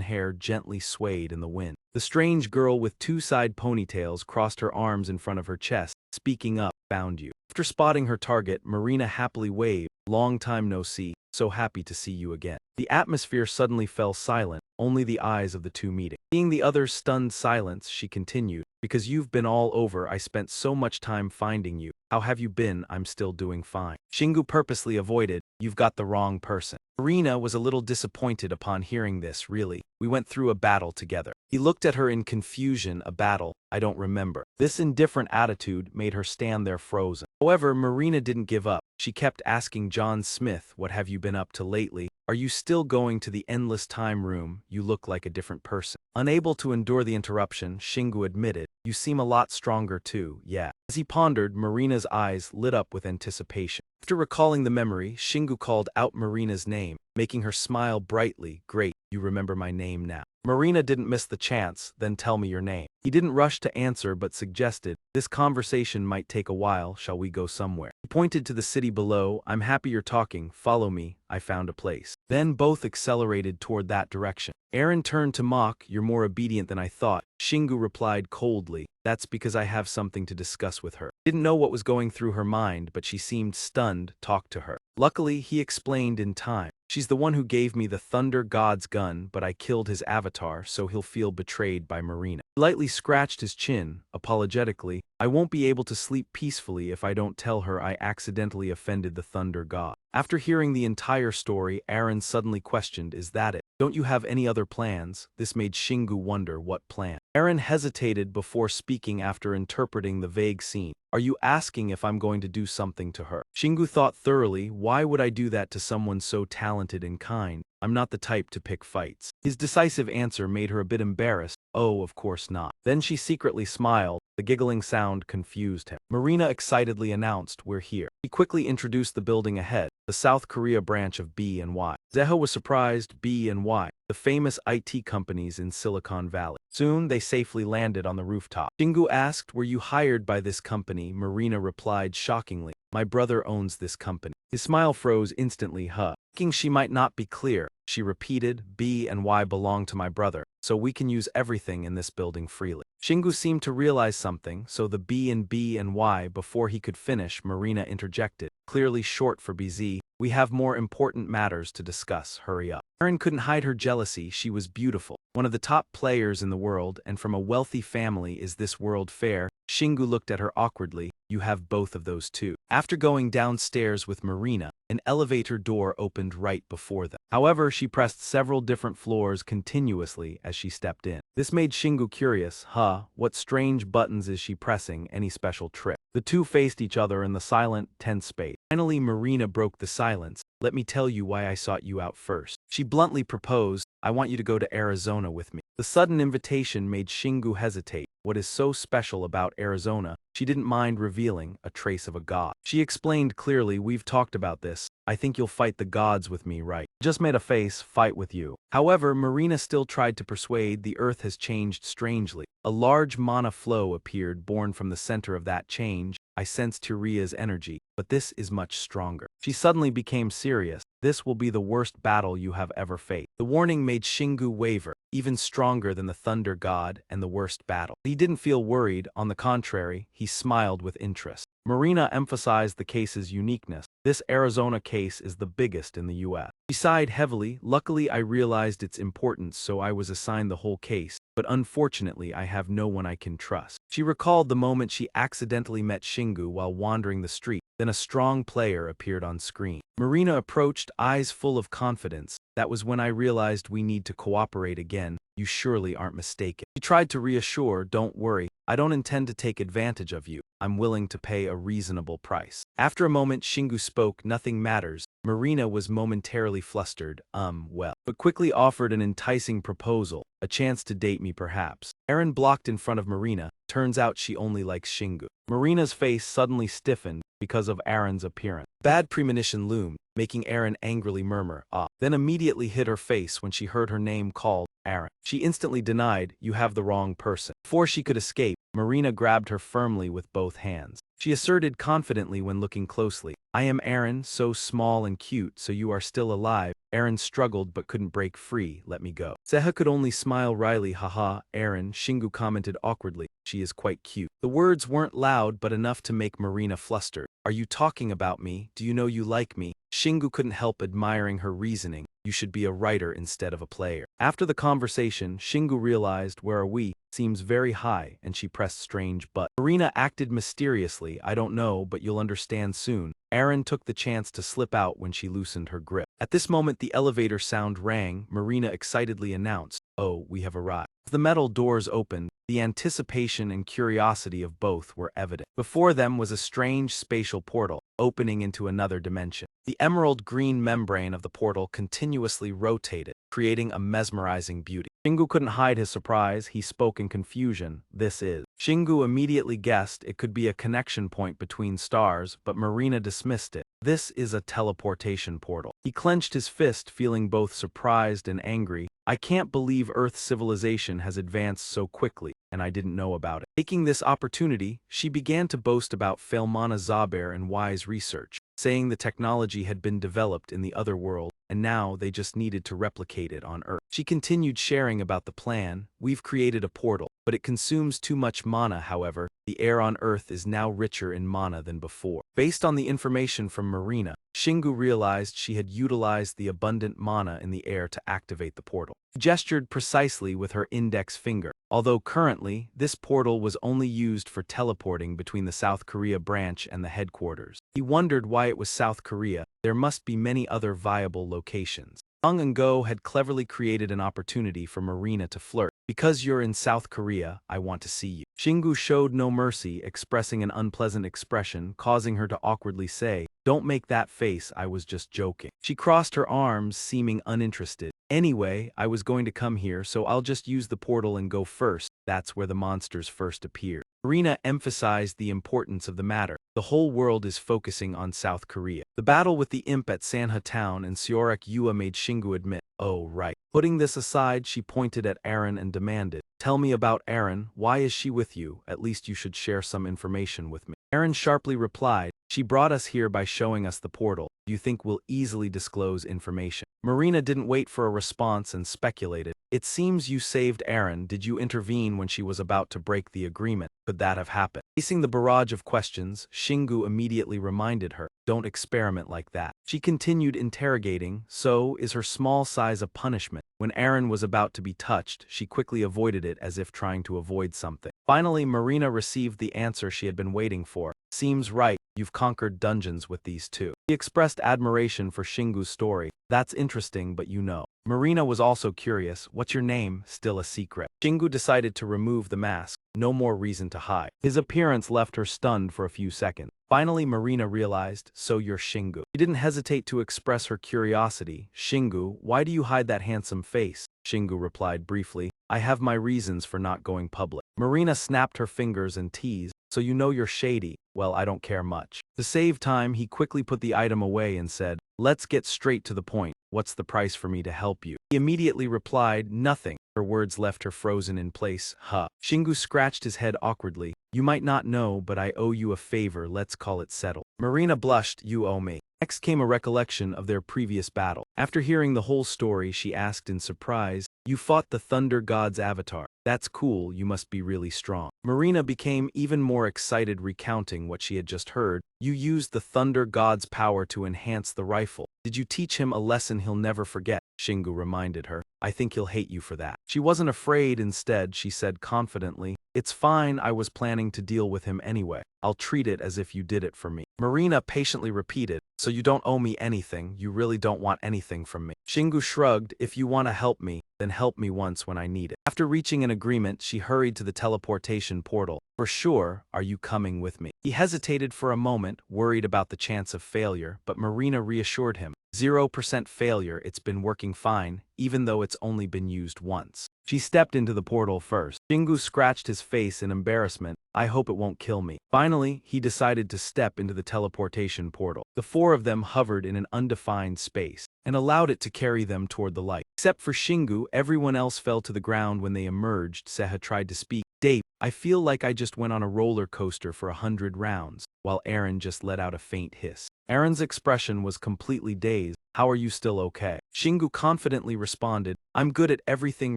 hair gently swayed in the wind. The strange girl with 2 side ponytails crossed her arms in front of her chest, speaking up, "Found you." After spotting her target, Marina happily waved, "Long time no see, so happy to see you again." The atmosphere suddenly fell silent, only the eyes of the two meeting. Seeing the other's stunned silence, she continued, "Because you've been all over, I spent so much time finding you. How have you been? I'm still doing fine." Shingu purposely avoided, "You've got the wrong person." Marina was a little disappointed upon hearing this, "Really? We went through a battle together." He looked at her in confusion. "A battle? I don't remember." This indifferent attitude made her stand there frozen. However, Marina didn't give up. She kept asking John Smith, "What have you been up to lately? Are you still going to the endless time room? You look like a different person." Unable to endure the interruption, Shingu admitted, "You seem a lot stronger too, yeah." As he pondered, Marina's eyes lit up with anticipation. After recalling the memory, Shingu called out Marina's name, making her smile brightly. "Great, you remember my name now." Marina didn't miss the chance. "Then tell me your name." He didn't rush to answer but suggested, "This conversation might take a while, shall we go somewhere?" He pointed to the city below. "I'm happy you're talking, follow me, I found a place." Then both accelerated toward that direction. Aaron turned to mock, "You're more obedient than I thought." Shingu replied coldly, "That's because I have something to discuss with her." Didn't know what was going through her mind, but she seemed stunned. "Talk to her." Luckily, he explained in time. "She's the one who gave me the Thunder God's gun, but I killed his avatar, so he'll feel betrayed by Marina." He lightly scratched his chin, apologetically, "I won't be able to sleep peacefully if I don't tell her I accidentally offended the Thunder God." After hearing the entire story, Aaron suddenly questioned, "Is that it? Don't you have any other plans?" This made Shingu wonder what plan. Aaron hesitated before speaking after interpreting the vague scene. "Are you asking if I'm going to do something to her?" Shingu thought thoroughly. "Why would I do that to someone so talented and kind? I'm not the type to pick fights." His decisive answer made her a bit embarrassed. "Oh, of course not." Then she secretly smiled. The giggling sound confused him. Marina excitedly announced, "We're here." He quickly introduced the building ahead, the South Korea branch of B&Y. Zeho was surprised. B&Y, the famous IT companies in Silicon Valley. Soon they safely landed on the rooftop. Shingu asked, "Were you hired by this company?" Marina replied shockingly, "My brother owns this company." His smile froze instantly. Thinking she might not be clear, she repeated, "B&Y belong to my brother, so we can use everything in this building freely." Shingu seemed to realize something, so the B&Y. Before he could finish, Marina interjected, clearly short for BZ, "We have more important matters to discuss, hurry up." Aaron couldn't hide her jealousy. She was beautiful, one of the top players in the world, and from a wealthy family. Is this world fair? Shingu looked at her awkwardly. "You have both of those too." After going downstairs with Marina, an elevator door opened right before them. However, she pressed several different floors continuously as she stepped in. This made Shingu curious. What strange buttons is she pressing? Any special trick? The two faced each other in the silent, tense space. Finally, Marina broke the silence. "Let me tell you why I sought you out first." She bluntly proposed, "I want you to go to Arizona with me." The sudden invitation made Shingu hesitate. What is so special about Arizona? She didn't mind revealing a trace of a god. She explained clearly, "We've talked about this. I think you'll fight the gods with me, right?" Just made a face. "Fight with you." However, Marina still tried to persuade. The earth has changed strangely. A large mana flow appeared, born from the center of that change. I sensed Turia's energy, but this is much stronger. She suddenly became serious. "This will be the worst battle you have ever faced." The warning made Shingu waver, even stronger than the Thunder God and the worst battle. He didn't feel worried, on the contrary, he smiled with interest. Marina emphasized the case's uniqueness. "This Arizona case is the biggest in the US." She sighed heavily. "Luckily, I realized its importance, so I was assigned the whole case, but unfortunately I have no one I can trust." She recalled the moment she accidentally met Shingu while wandering the street. Then a strong player appeared on screen. Marina approached, eyes full of confidence. "That was when I realized we need to cooperate again. You surely aren't mistaken." He tried to reassure, "Don't worry, I don't intend to take advantage of you. I'm willing to pay a reasonable price." After a moment, Shingu spoke, "Nothing matters. Marina was momentarily flustered, well, but quickly offered an enticing proposal, a chance to date me perhaps. Aaron blocked in front of Marina. Turns out she only likes Shingu. Marina's face suddenly stiffened because of Aaron's appearance. Bad premonition loomed, making Aaron angrily murmur, ah, then immediately hid her face when she heard her name called, Aaron. She instantly denied, you have the wrong person. Before she could escape, Marina grabbed her firmly with both hands. She asserted confidently when looking closely, I am Aaron, so small and cute, so you are still alive. Aaron struggled but couldn't break free, let me go. Seha could only smile wryly, haha, Aaron, Shingu commented awkwardly, she is quite cute. The words weren't loud but enough to make Marina flustered. Are you talking about me? Do you know you like me? Shingu couldn't help admiring her reasoning. You should be a writer instead of a player. After the conversation, Shingu realized, where are we? Seems very high, and she pressed strange but. Marina acted mysteriously, I don't know, but you'll understand soon. Aaron took the chance to slip out when she loosened her grip. At this moment the elevator sound rang. Marina excitedly announced, oh, we have arrived. As the metal doors opened, the anticipation and curiosity of both were evident. Before them was a strange spatial portal, opening into another dimension. The emerald green membrane of the portal continuously rotated, creating a mesmerizing beauty. Shingu couldn't hide his surprise. He spoke in confusion. This is. Shingu immediately guessed it could be a connection point between stars, but Marina dismissed it. This is a teleportation portal. He clenched his fist, feeling both surprised and angry. I can't believe Earth's civilization has advanced so quickly, and I didn't know about it. Taking this opportunity, she began to boast about Felmana Zaber and Wise research, saying the technology had been developed in the other world, and now they just needed to replicate it on Earth. She continued sharing about the plan. We've created a portal, but it consumes too much mana. However, the air on Earth is now richer in mana than before. Based on the information from Marina, Shingu realized she had utilized the abundant mana in the air to activate the portal. She gestured precisely with her index finger. Although currently, this portal was only used for teleporting between the South Korea branch and the headquarters. He wondered why it was South Korea. There must be many other viable locations. Sung and Go had cleverly created an opportunity for Marina to flirt. Because you're in South Korea, I want to see you. Shingu showed no mercy, expressing an unpleasant expression, causing her to awkwardly say, don't make that face, I was just joking. She crossed her arms, seeming uninterested. Anyway, I was going to come here, so I'll just use the portal and go first. That's where the monsters first appeared. Marina emphasized the importance of the matter. The whole world is focusing on South Korea. The battle with the imp at Sanha Town and Seorak Yua made Shingu admit, oh right. Putting this aside, she pointed at Aaron and demanded, tell me about Aaron, why is she with you? At least you should share some information with me. Aaron sharply replied, she brought us here by showing us the portal. Do you think we'll easily disclose information? Marina didn't wait for a response and speculated, it seems you saved Aaron. Did you intervene when she was about to break the agreement? Could that have happened? Facing the barrage of questions, Shingu immediately reminded her, don't experiment like that. She continued interrogating, so is her small size a punishment? When Aaron was about to be touched, she quickly avoided it as if trying to avoid something. Finally, Marina received the answer she had been waiting for. Seems right, you've conquered dungeons with these two. He expressed admiration for Shingu's story. That's interesting, but you know. Marina was also curious, what's your name? Still a secret. Shingu decided to remove the mask. No more reason to hide. His appearance left her stunned for a few seconds. Finally, Marina realized, so you're Shingu. She didn't hesitate to express her curiosity. Shingu, why do you hide that handsome face? Shingu replied briefly, I have my reasons for not going public. Marina snapped her fingers and teased, so you know you're shady. Well, I don't care much. To save time, he quickly put the item away and said, let's get straight to the point. What's the price for me to help you? He immediately replied, nothing. Her words left her frozen in place. Huh. Shingu scratched his head awkwardly. You might not know, but I owe you a favor. Let's call it settled. Marina blushed. You owe me. Next came a recollection of their previous battle. After hearing the whole story, she asked in surprise, you fought the Thunder God's avatar. That's cool, you must be really strong. Marina became even more excited recounting what she had just heard. You used the Thunder God's power to enhance the rifle. Did you teach him a lesson he'll never forget? Shingu reminded her. I think he'll hate you for that. She wasn't afraid. Instead, she said confidently, it's fine, I was planning to deal with him anyway. I'll treat it as if you did it for me. Marina patiently repeated, so you don't owe me anything, you really don't want anything from me. Shingu shrugged, if you want to help me, then help me once when I need it. After reaching an agreement, she hurried to the teleportation portal. For sure, are you coming with me? He hesitated for a moment, worried about the chance of failure, but Marina reassured him. 0% failure, it's been working fine, even though it's only been used once. She stepped into the portal first. Shingu scratched his face in embarrassment. I hope it won't kill me. Finally, he decided to step into the teleportation portal. The four of them hovered in an undefined space and allowed it to carry them toward the light. Except for Shingu, everyone else fell to the ground when they emerged. Seha tried to speak. Dave, I feel like I just went on a roller coaster for 100 rounds, while Aaron just let out a faint hiss. Aaron's expression was completely dazed. How are you still okay? Shingu confidently responded, I'm good at everything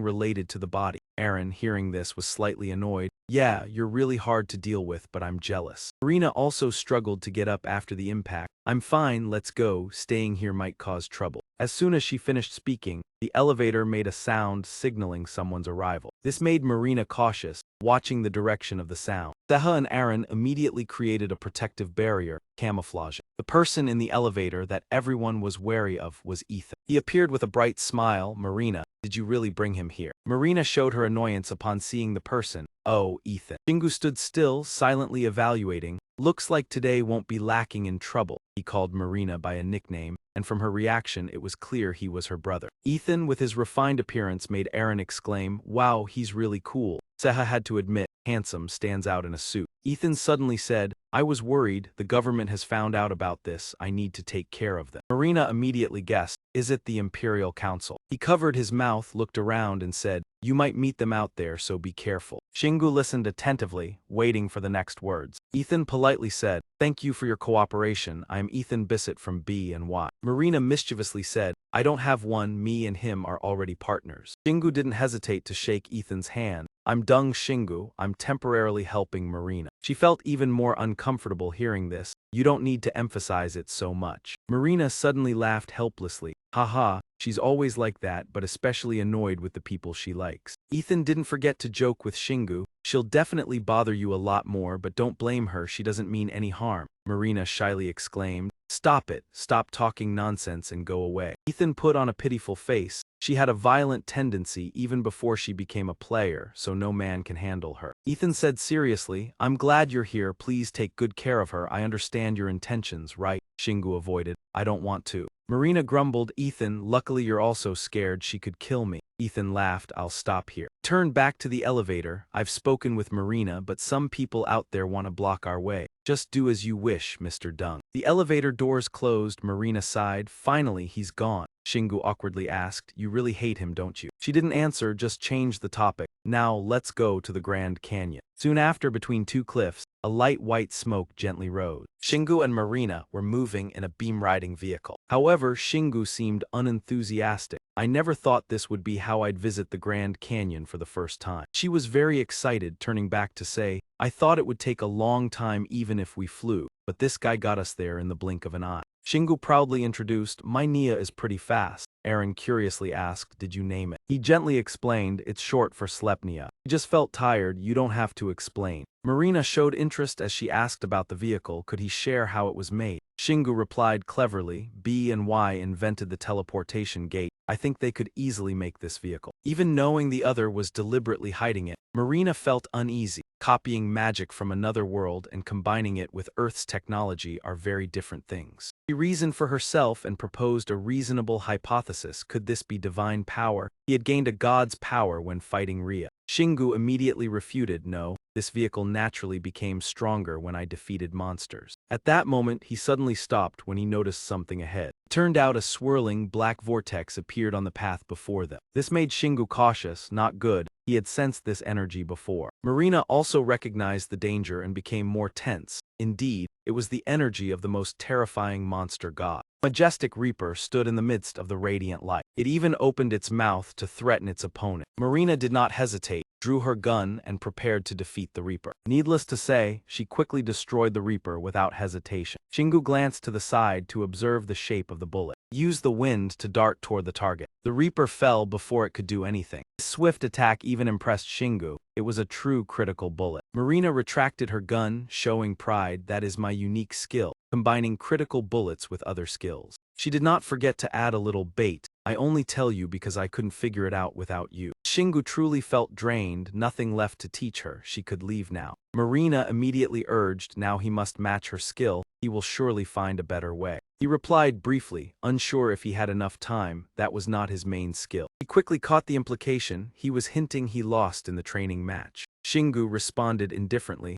related to the body. Aaron, hearing this, was slightly annoyed. Yeah, you're really hard to deal with, but I'm jealous. Marina also struggled to get up after the impact. I'm fine, let's go, staying here might cause trouble. As soon as she finished speaking, the elevator made a sound signaling someone's arrival. This made Marina cautious, watching the direction of the sound. Seha and Aaron immediately created a protective barrier, camouflaging. The person in the elevator that everyone was wary of was Ethan. He appeared with a bright smile. Marina, did you really bring him here? Marina showed her annoyance upon seeing the person. Oh, Ethan. Shingu stood still, silently evaluating. Looks like today won't be lacking in trouble. He called Marina by a nickname, and from her reaction it was clear he was her brother. Ethan, with his refined appearance, made Aaron exclaim, wow, he's really cool. Seha had to admit, handsome, stands out in a suit. Ethan suddenly said, I was worried, the government has found out about this, I need to take care of them. Marina immediately guessed, is it the Imperial Council? He covered his mouth, looked around and said, you might meet them out there, so be careful. Shingu listened attentively, waiting for the next words. Ethan politely said, thank you for your cooperation, I am Ethan Bissett from B&Y. Marina mischievously said, I don't have one, me and him are already partners. Shingu didn't hesitate to shake Ethan's hand. I'm Dung Shingu, I'm temporarily helping Marina. She felt even more uncomfortable hearing this. You don't need to emphasize it so much. Marina suddenly laughed helplessly. Haha, she's always like that, but especially annoyed with the people she likes. Ethan didn't forget to joke with Shingu. She'll definitely bother you a lot more, but don't blame her, she doesn't mean any harm. Marina shyly exclaimed, stop it, stop talking nonsense and go away. Ethan put on a pitiful face. She had a violent tendency even before she became a player, so no man can handle her. Ethan said seriously, I'm glad you're here, please take good care of her, I understand your intentions, right? Shingu avoided, I don't want to. Marina grumbled, Ethan, luckily you're also scared she could kill me. Ethan laughed, I'll stop here. Turned back to the elevator, I've spoken with Marina, but some people out there want to block our way. Just do as you wish, Mr. Dung. The elevator doors closed, Marina sighed, finally he's gone. Shingu awkwardly asked, you really hate him, don't you? She didn't answer, just changed the topic. Now let's go to the Grand Canyon. Soon after, between two cliffs, a light white smoke gently rose. Shingu and Marina were moving in a beam-riding vehicle. However, Shingu seemed unenthusiastic. I never thought this would be how I'd visit the Grand Canyon for the first time. She was very excited, turning back to say, I thought it would take a long time even if we flew, but this guy got us there in the blink of an eye. Shingu proudly introduced, my Nia is pretty fast. Aaron curiously asked, did you name it? He gently explained, it's short for Slepnia. He just felt tired, you don't have to explain. Marina showed interest as she asked about the vehicle, could he share how it was made? Shingu replied cleverly, B&Y invented the teleportation gate. I think they could easily make this vehicle. Even knowing the other was deliberately hiding it, Marina felt uneasy. Copying magic from another world and combining it with Earth's technology are very different things. She reasoned for herself and proposed a reasonable hypothesis. Could this be divine power? He had gained a god's power when fighting Rhea. Shingu immediately refuted, no, this vehicle naturally became stronger when I defeated monsters. At that moment, he suddenly stopped when he noticed something ahead. It turned out a swirling black vortex appeared on the path before them. This made Shingu cautious, not good. He had sensed this energy before. Marina also recognized the danger and became more tense. Indeed, it was the energy of the most terrifying monster god. Majestic Reaper stood in the midst of the radiant light. It even opened its mouth to threaten its opponent. Marina did not hesitate. drew her gun, and prepared to defeat the Reaper. Needless to say, she quickly destroyed the Reaper without hesitation. Shingu glanced to the side to observe the shape of the bullet. He used the wind to dart toward the target. The Reaper fell before it could do anything. This swift attack even impressed Shingu. It was a true critical bullet. Marina retracted her gun, showing pride. That is my unique skill, combining critical bullets with other skills. She did not forget to add a little bait. I only tell you because I couldn't figure it out without you. Shingu truly felt drained, nothing left to teach her. She could leave now. Marina immediately urged now he must match her skill. He will surely find a better way. He replied briefly, unsure if he had enough time. That was not his main skill. He quickly caught the implication. He was hinting he lost in the training match. Shingu responded indifferently,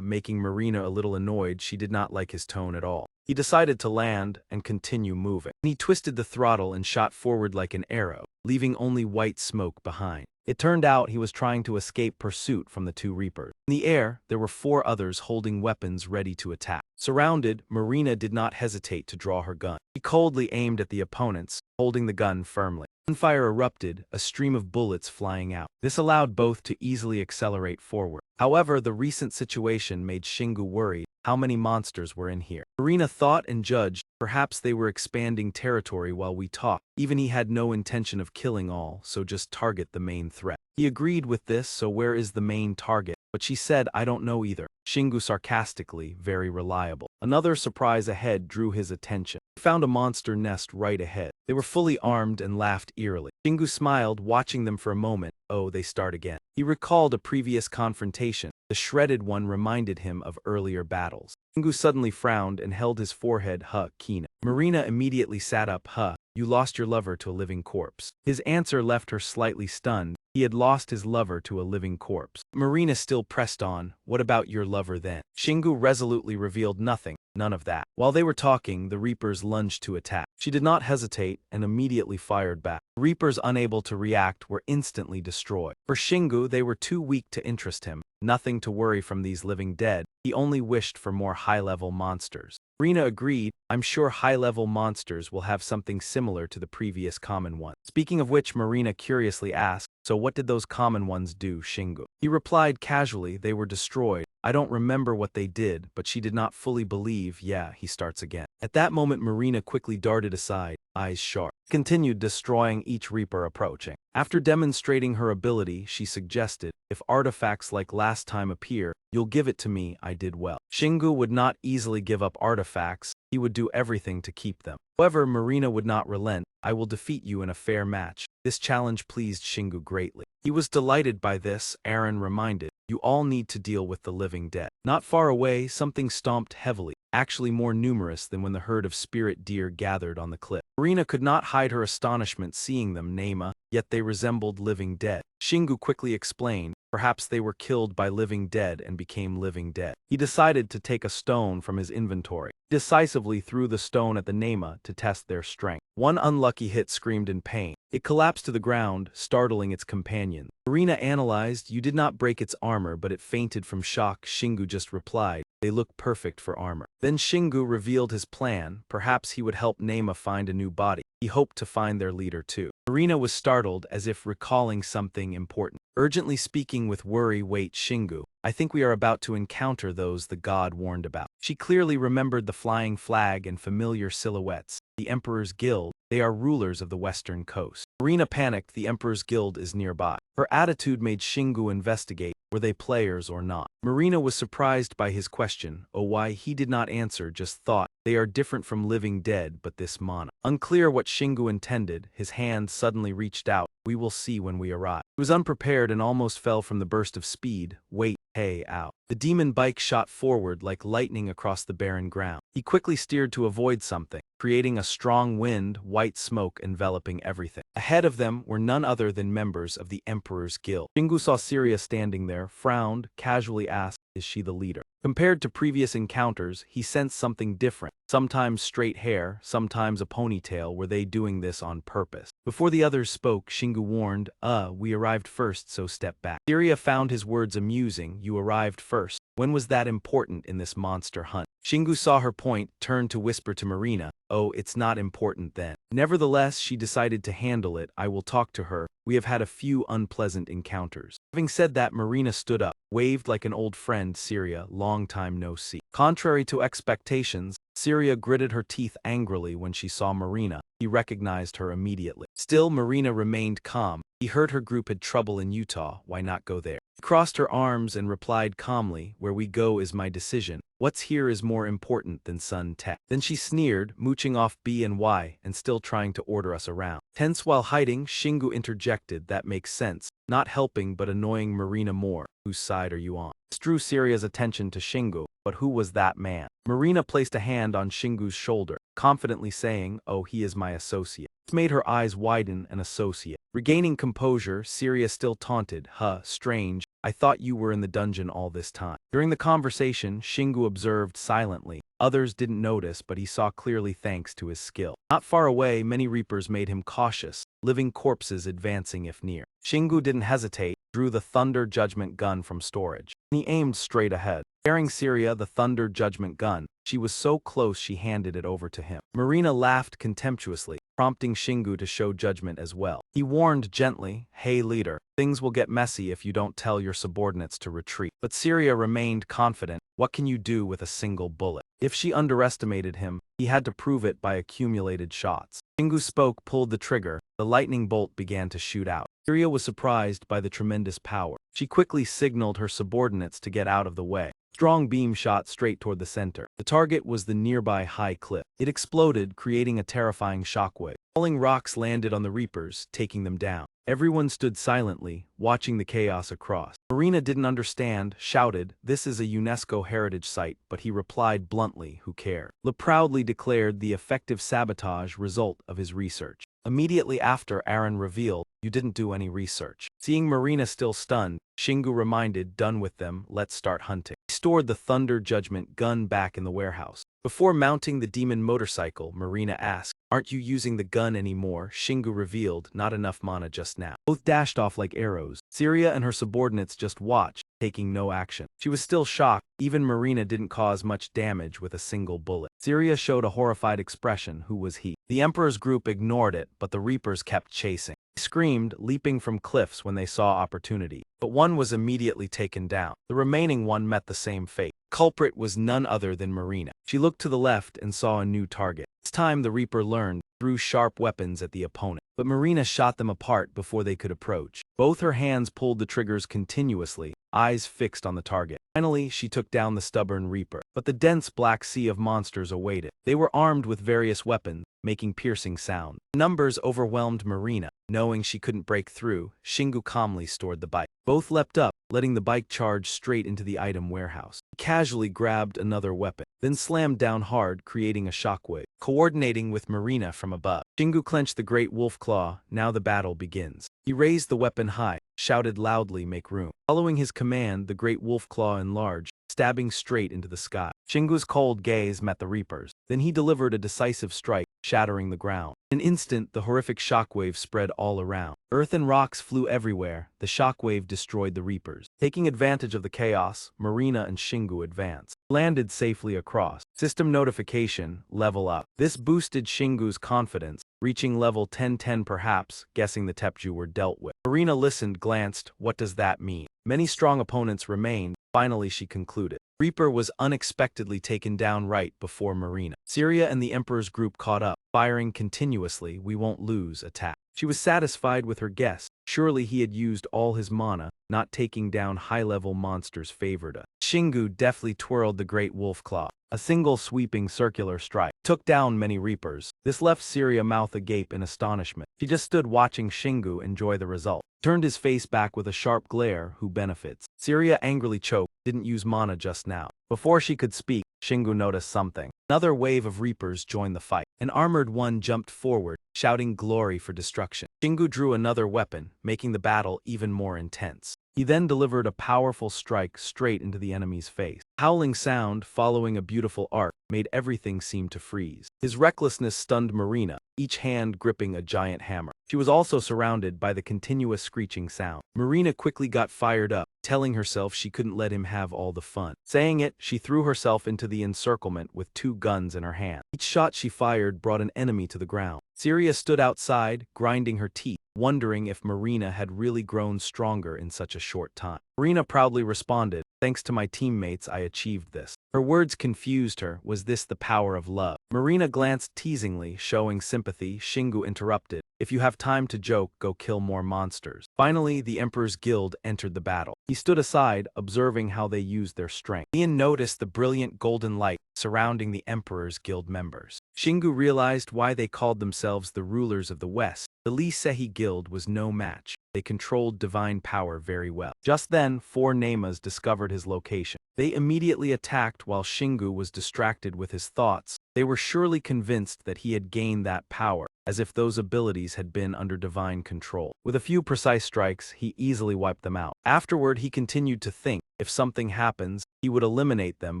making Marina a little annoyed. She did not like his tone at all. He decided to land and continue moving. He twisted the throttle and shot forward like an arrow, leaving only white smoke behind. It turned out he was trying to escape pursuit from the two Reapers. In the air, there were 4 others holding weapons ready to attack. Surrounded, Marina did not hesitate to draw her gun. She coldly aimed at the opponents, holding the gun firmly. Gunfire erupted, a stream of bullets flying out. This allowed both to easily accelerate forward. However, the recent situation made Shingu worried. How many monsters were in here? Marina thought and judged. Perhaps they were expanding territory while we talked. Even he had no intention of killing all, so just target the main threat. He agreed with this, so where is the main target? But she said, I don't know either. Shingu sarcastically, very reliable. Another surprise ahead drew his attention. He found a monster nest right ahead. They were fully armed and laughed eerily. Shingu smiled, watching them for a moment. Oh, they start again. He recalled a previous confrontation. The shredded one reminded him of earlier battles. Shingu suddenly frowned and held his forehead. Kina. Marina immediately sat up. You lost your lover to a living corpse. His answer left her slightly stunned. He had lost his lover to a living corpse. Marina still pressed on. What about your lover then? Shingu resolutely revealed nothing. None of that. While they were talking, the Reapers lunged to attack. She did not hesitate and immediately fired back. The Reapers, unable to react, were instantly destroyed. For Shingu, they were too weak to interest him. Nothing to worry from these living dead. He only wished for more high-level monsters. Marina agreed. I'm sure high-level monsters will have something similar to the previous common ones. Speaking of which, Marina curiously asked, so what did those common ones do, Shingu? He replied casually, they were destroyed. I don't remember what they did, but she did not fully believe. Yeah, he starts again. At that moment, Marina quickly darted aside, eyes sharp. Continued destroying each Reaper approaching. After demonstrating her ability, she suggested, if artifacts like last time appear, you'll give it to me. I did well. Shingu would not easily give up artifacts. He would do everything to keep them. However, Marina would not relent. I will defeat you in a fair match. This challenge pleased Shingu greatly. He was delighted by this. Aaron reminded, you all need to deal with the living dead. Not far away, something stomped heavily, actually more numerous than when the herd of spirit deer gathered on the cliff. Marina could not hide her astonishment seeing them, yet they resembled living dead. Shingu quickly explained, perhaps they were killed by living dead and became living dead. He decided to take a stone from his inventory. He decisively threw the stone at the Nema to test their strength. One unlucky hit screamed in pain. It collapsed to the ground, startling its companion. Marina analyzed, you did not break its armor, but it fainted from shock. Shingu just replied, they look perfect for armor. Then Shingu revealed his plan. Perhaps he would help Nema find a new body. He hoped to find their leader too. Marina was startled, as if recalling something important. Urgently speaking with worry, wait, Shingu, I think we are about to encounter those the god warned about. She clearly remembered the flying flag and familiar silhouettes. The Emperor's Guild, they are rulers of the western coast. Marina panicked, the Emperor's Guild is nearby. Her attitude made Shingu investigate, were they players or not? Marina was surprised by his question. Oh, why he did not answer, just thought, they are different from living dead, but this mana. Unclear what Shingu intended, his hand suddenly reached out. We will see when we arrive. He was unprepared and almost fell from the burst of speed. Wait, hey, ow. The demon bike shot forward like lightning across the barren ground. He quickly steered to avoid something, creating a strong wind, white smoke enveloping everything. Ahead of them were none other than members of the Emperor's Guild. Shingu saw Syria standing there, frowned, casually asked, is she the leader? Compared to previous encounters, he sensed something different. Sometimes straight hair, sometimes a ponytail. Were they doing this on purpose? Before the others spoke, Shingu warned, we arrived first, so step back. Syria found his words amusing. You arrived first. When was that important in this monster hunt? Shingu saw her point, turned to whisper to Marina, "Oh, it's not important then." Nevertheless, she decided to handle it. "I will talk to her. We have had a few unpleasant encounters." Having said that, Marina stood up, waved like an old friend. "Syria, long time no see." Contrary to expectations, Syria gritted her teeth angrily when she saw Marina. He recognized her immediately. Still, Marina remained calm. He heard her group had trouble in Utah. Why not go there? She crossed her arms and replied calmly, "Where we go is my decision. What's here is more important than Sun Tech." Then she sneered, mooching off B and Y and still trying to order us around. Tense while hiding, Shingu interjected, "That makes sense. Not helping but annoying Marina more. Whose side are you on?" This drew Syria's attention to Shingu, but who was that man? Marina placed a hand on Shingu's shoulder, confidently saying, "Oh, he is my associate." This made her eyes widen. "An associate." Regaining composure, Syria still taunted, "Huh, strange. I thought you were in the dungeon all this time." During the conversation, Shingu observed silently. Others didn't notice, but he saw clearly thanks to his skill. Not far away, many reapers made him cautious, living corpses advancing if near. Shingu didn't hesitate, drew the Thunder Judgment gun from storage. He aimed straight ahead. Bearing Syria the Thunder Judgment gun, she was so close she handed it over to him. Marina laughed contemptuously, prompting Shingu to show judgment as well. He warned gently, "Hey leader, things will get messy if you don't tell your subordinates to retreat." But Syria remained confident. What can you do with a single bullet? If she underestimated him, he had to prove it by accumulated shots. Shingu spoke, pulled the trigger. The lightning bolt began to shoot out. Syria was surprised by the tremendous power. She quickly signaled her subordinates to get out of the way. Strong beam shot straight toward the center. The target was the nearby high cliff. It exploded, creating a terrifying shockwave. Falling rocks landed on the reapers, taking them down. Everyone stood silently, watching the chaos across. Marina didn't understand, shouted, "This is a UNESCO heritage site," but he replied bluntly, "Who cares?" Le proudly declared the effective sabotage result of his research. Immediately after, Aaron revealed, "You didn't do any research." Seeing Marina still stunned, Shingu reminded, "Done with them, let's start hunting." He stored the Thunder Judgment gun back in the warehouse. Before mounting the demon motorcycle, Marina asked, "Aren't you using the gun anymore?" Shingu revealed, "Not enough mana just now." Both dashed off like arrows. Syria and her subordinates just watched, taking no action. She was still shocked. Even Marina didn't cause much damage with a single bullet. Syria showed a horrified expression. Who was he? The Emperor's group ignored it, but the Reapers kept chasing. They screamed, leaping from cliffs when they saw opportunity. But one was immediately taken down. The remaining one met the same fate. Culprit was none other than Marina. She looked to the left and saw a new target. This time the Reaper learned, threw sharp weapons at the opponent. But Marina shot them apart before they could approach. Both her hands pulled the triggers continuously, eyes fixed on the target. Finally, she took down the stubborn Reaper. But the dense black sea of monsters awaited. They were armed with various weapons, making piercing sound. Numbers overwhelmed Marina. Knowing she couldn't break through, Shingu calmly stored the bike. Both leapt up, letting the bike charge straight into the item warehouse. He casually grabbed another weapon, then slammed down hard, creating a shockwave. Coordinating with Marina from above, Shingu clenched the great wolf claw. Now the battle begins. He raised the weapon high, shouted loudly, "Make room." Following his command, the great wolf claw enlarged, stabbing straight into the sky. Shingu's cold gaze met the Reaper's. Then he delivered a decisive strike, shattering the ground. In an instant, the horrific shockwave spread all around. Earth and rocks flew everywhere. The shockwave destroyed the Reapers. Taking advantage of the chaos, Marina and Shingu advanced. Landed safely across. System notification, level up. This boosted Shingu's confidence, reaching level 1010 perhaps, guessing the Tepju were dealt with. Marina listened, glanced, what does that mean? Many strong opponents remained. Finally she concluded. Reaper was unexpectedly taken down right before Marina. Syria and the Emperor's group caught up, firing continuously. We won't lose, attack. She was satisfied with her guess. Surely he had used all his mana, not taking down high-level monsters favored us. Shingu deftly twirled the great wolf claw. A single sweeping circular strike took down many Reapers. This left Syria mouth agape in astonishment. She just stood watching Shingu enjoy the result. Turned his face back with a sharp glare. Who benefits? Syria angrily choked, didn't use mana just now. Before she could speak, Shingu noticed something. Another wave of Reapers joined the fight. An armored one jumped forward, shouting glory for destruction. Shingu drew another weapon, making the battle even more intense. He then delivered a powerful strike straight into the enemy's face. Howling sound, following a beautiful arc, made everything seem to freeze. His recklessness stunned Marina, each hand gripping a giant hammer. She was also surrounded by the continuous screeching sound. Marina quickly got fired up. telling herself she couldn't let him have all the fun. Saying it, she threw herself into the encirclement with 2 guns in her hand. Each shot she fired brought an enemy to the ground. Syria stood outside, grinding her teeth, wondering if Marina had really grown stronger in such a short time. Marina proudly responded, "Thanks to my teammates, I achieved this." Her words confused her. Was this the power of love? Marina glanced teasingly, showing sympathy. Shingu interrupted, "If you have time to joke, go kill more monsters." Finally, the Emperor's Guild entered the battle. He stood aside, observing how they used their strength. Ian noticed the brilliant golden light surrounding the Emperor's Guild members. Shingu realized why they called themselves the rulers of the West. The Lee Sehi Guild was no match. They controlled divine power very well. Just then, 4 Namas discovered his location. They immediately attacked while Shingu was distracted with his thoughts. They were surely convinced that he had gained that power, as if those abilities had been under divine control. With a few precise strikes, he easily wiped them out. Afterward, he continued to think, if something happens, he would eliminate them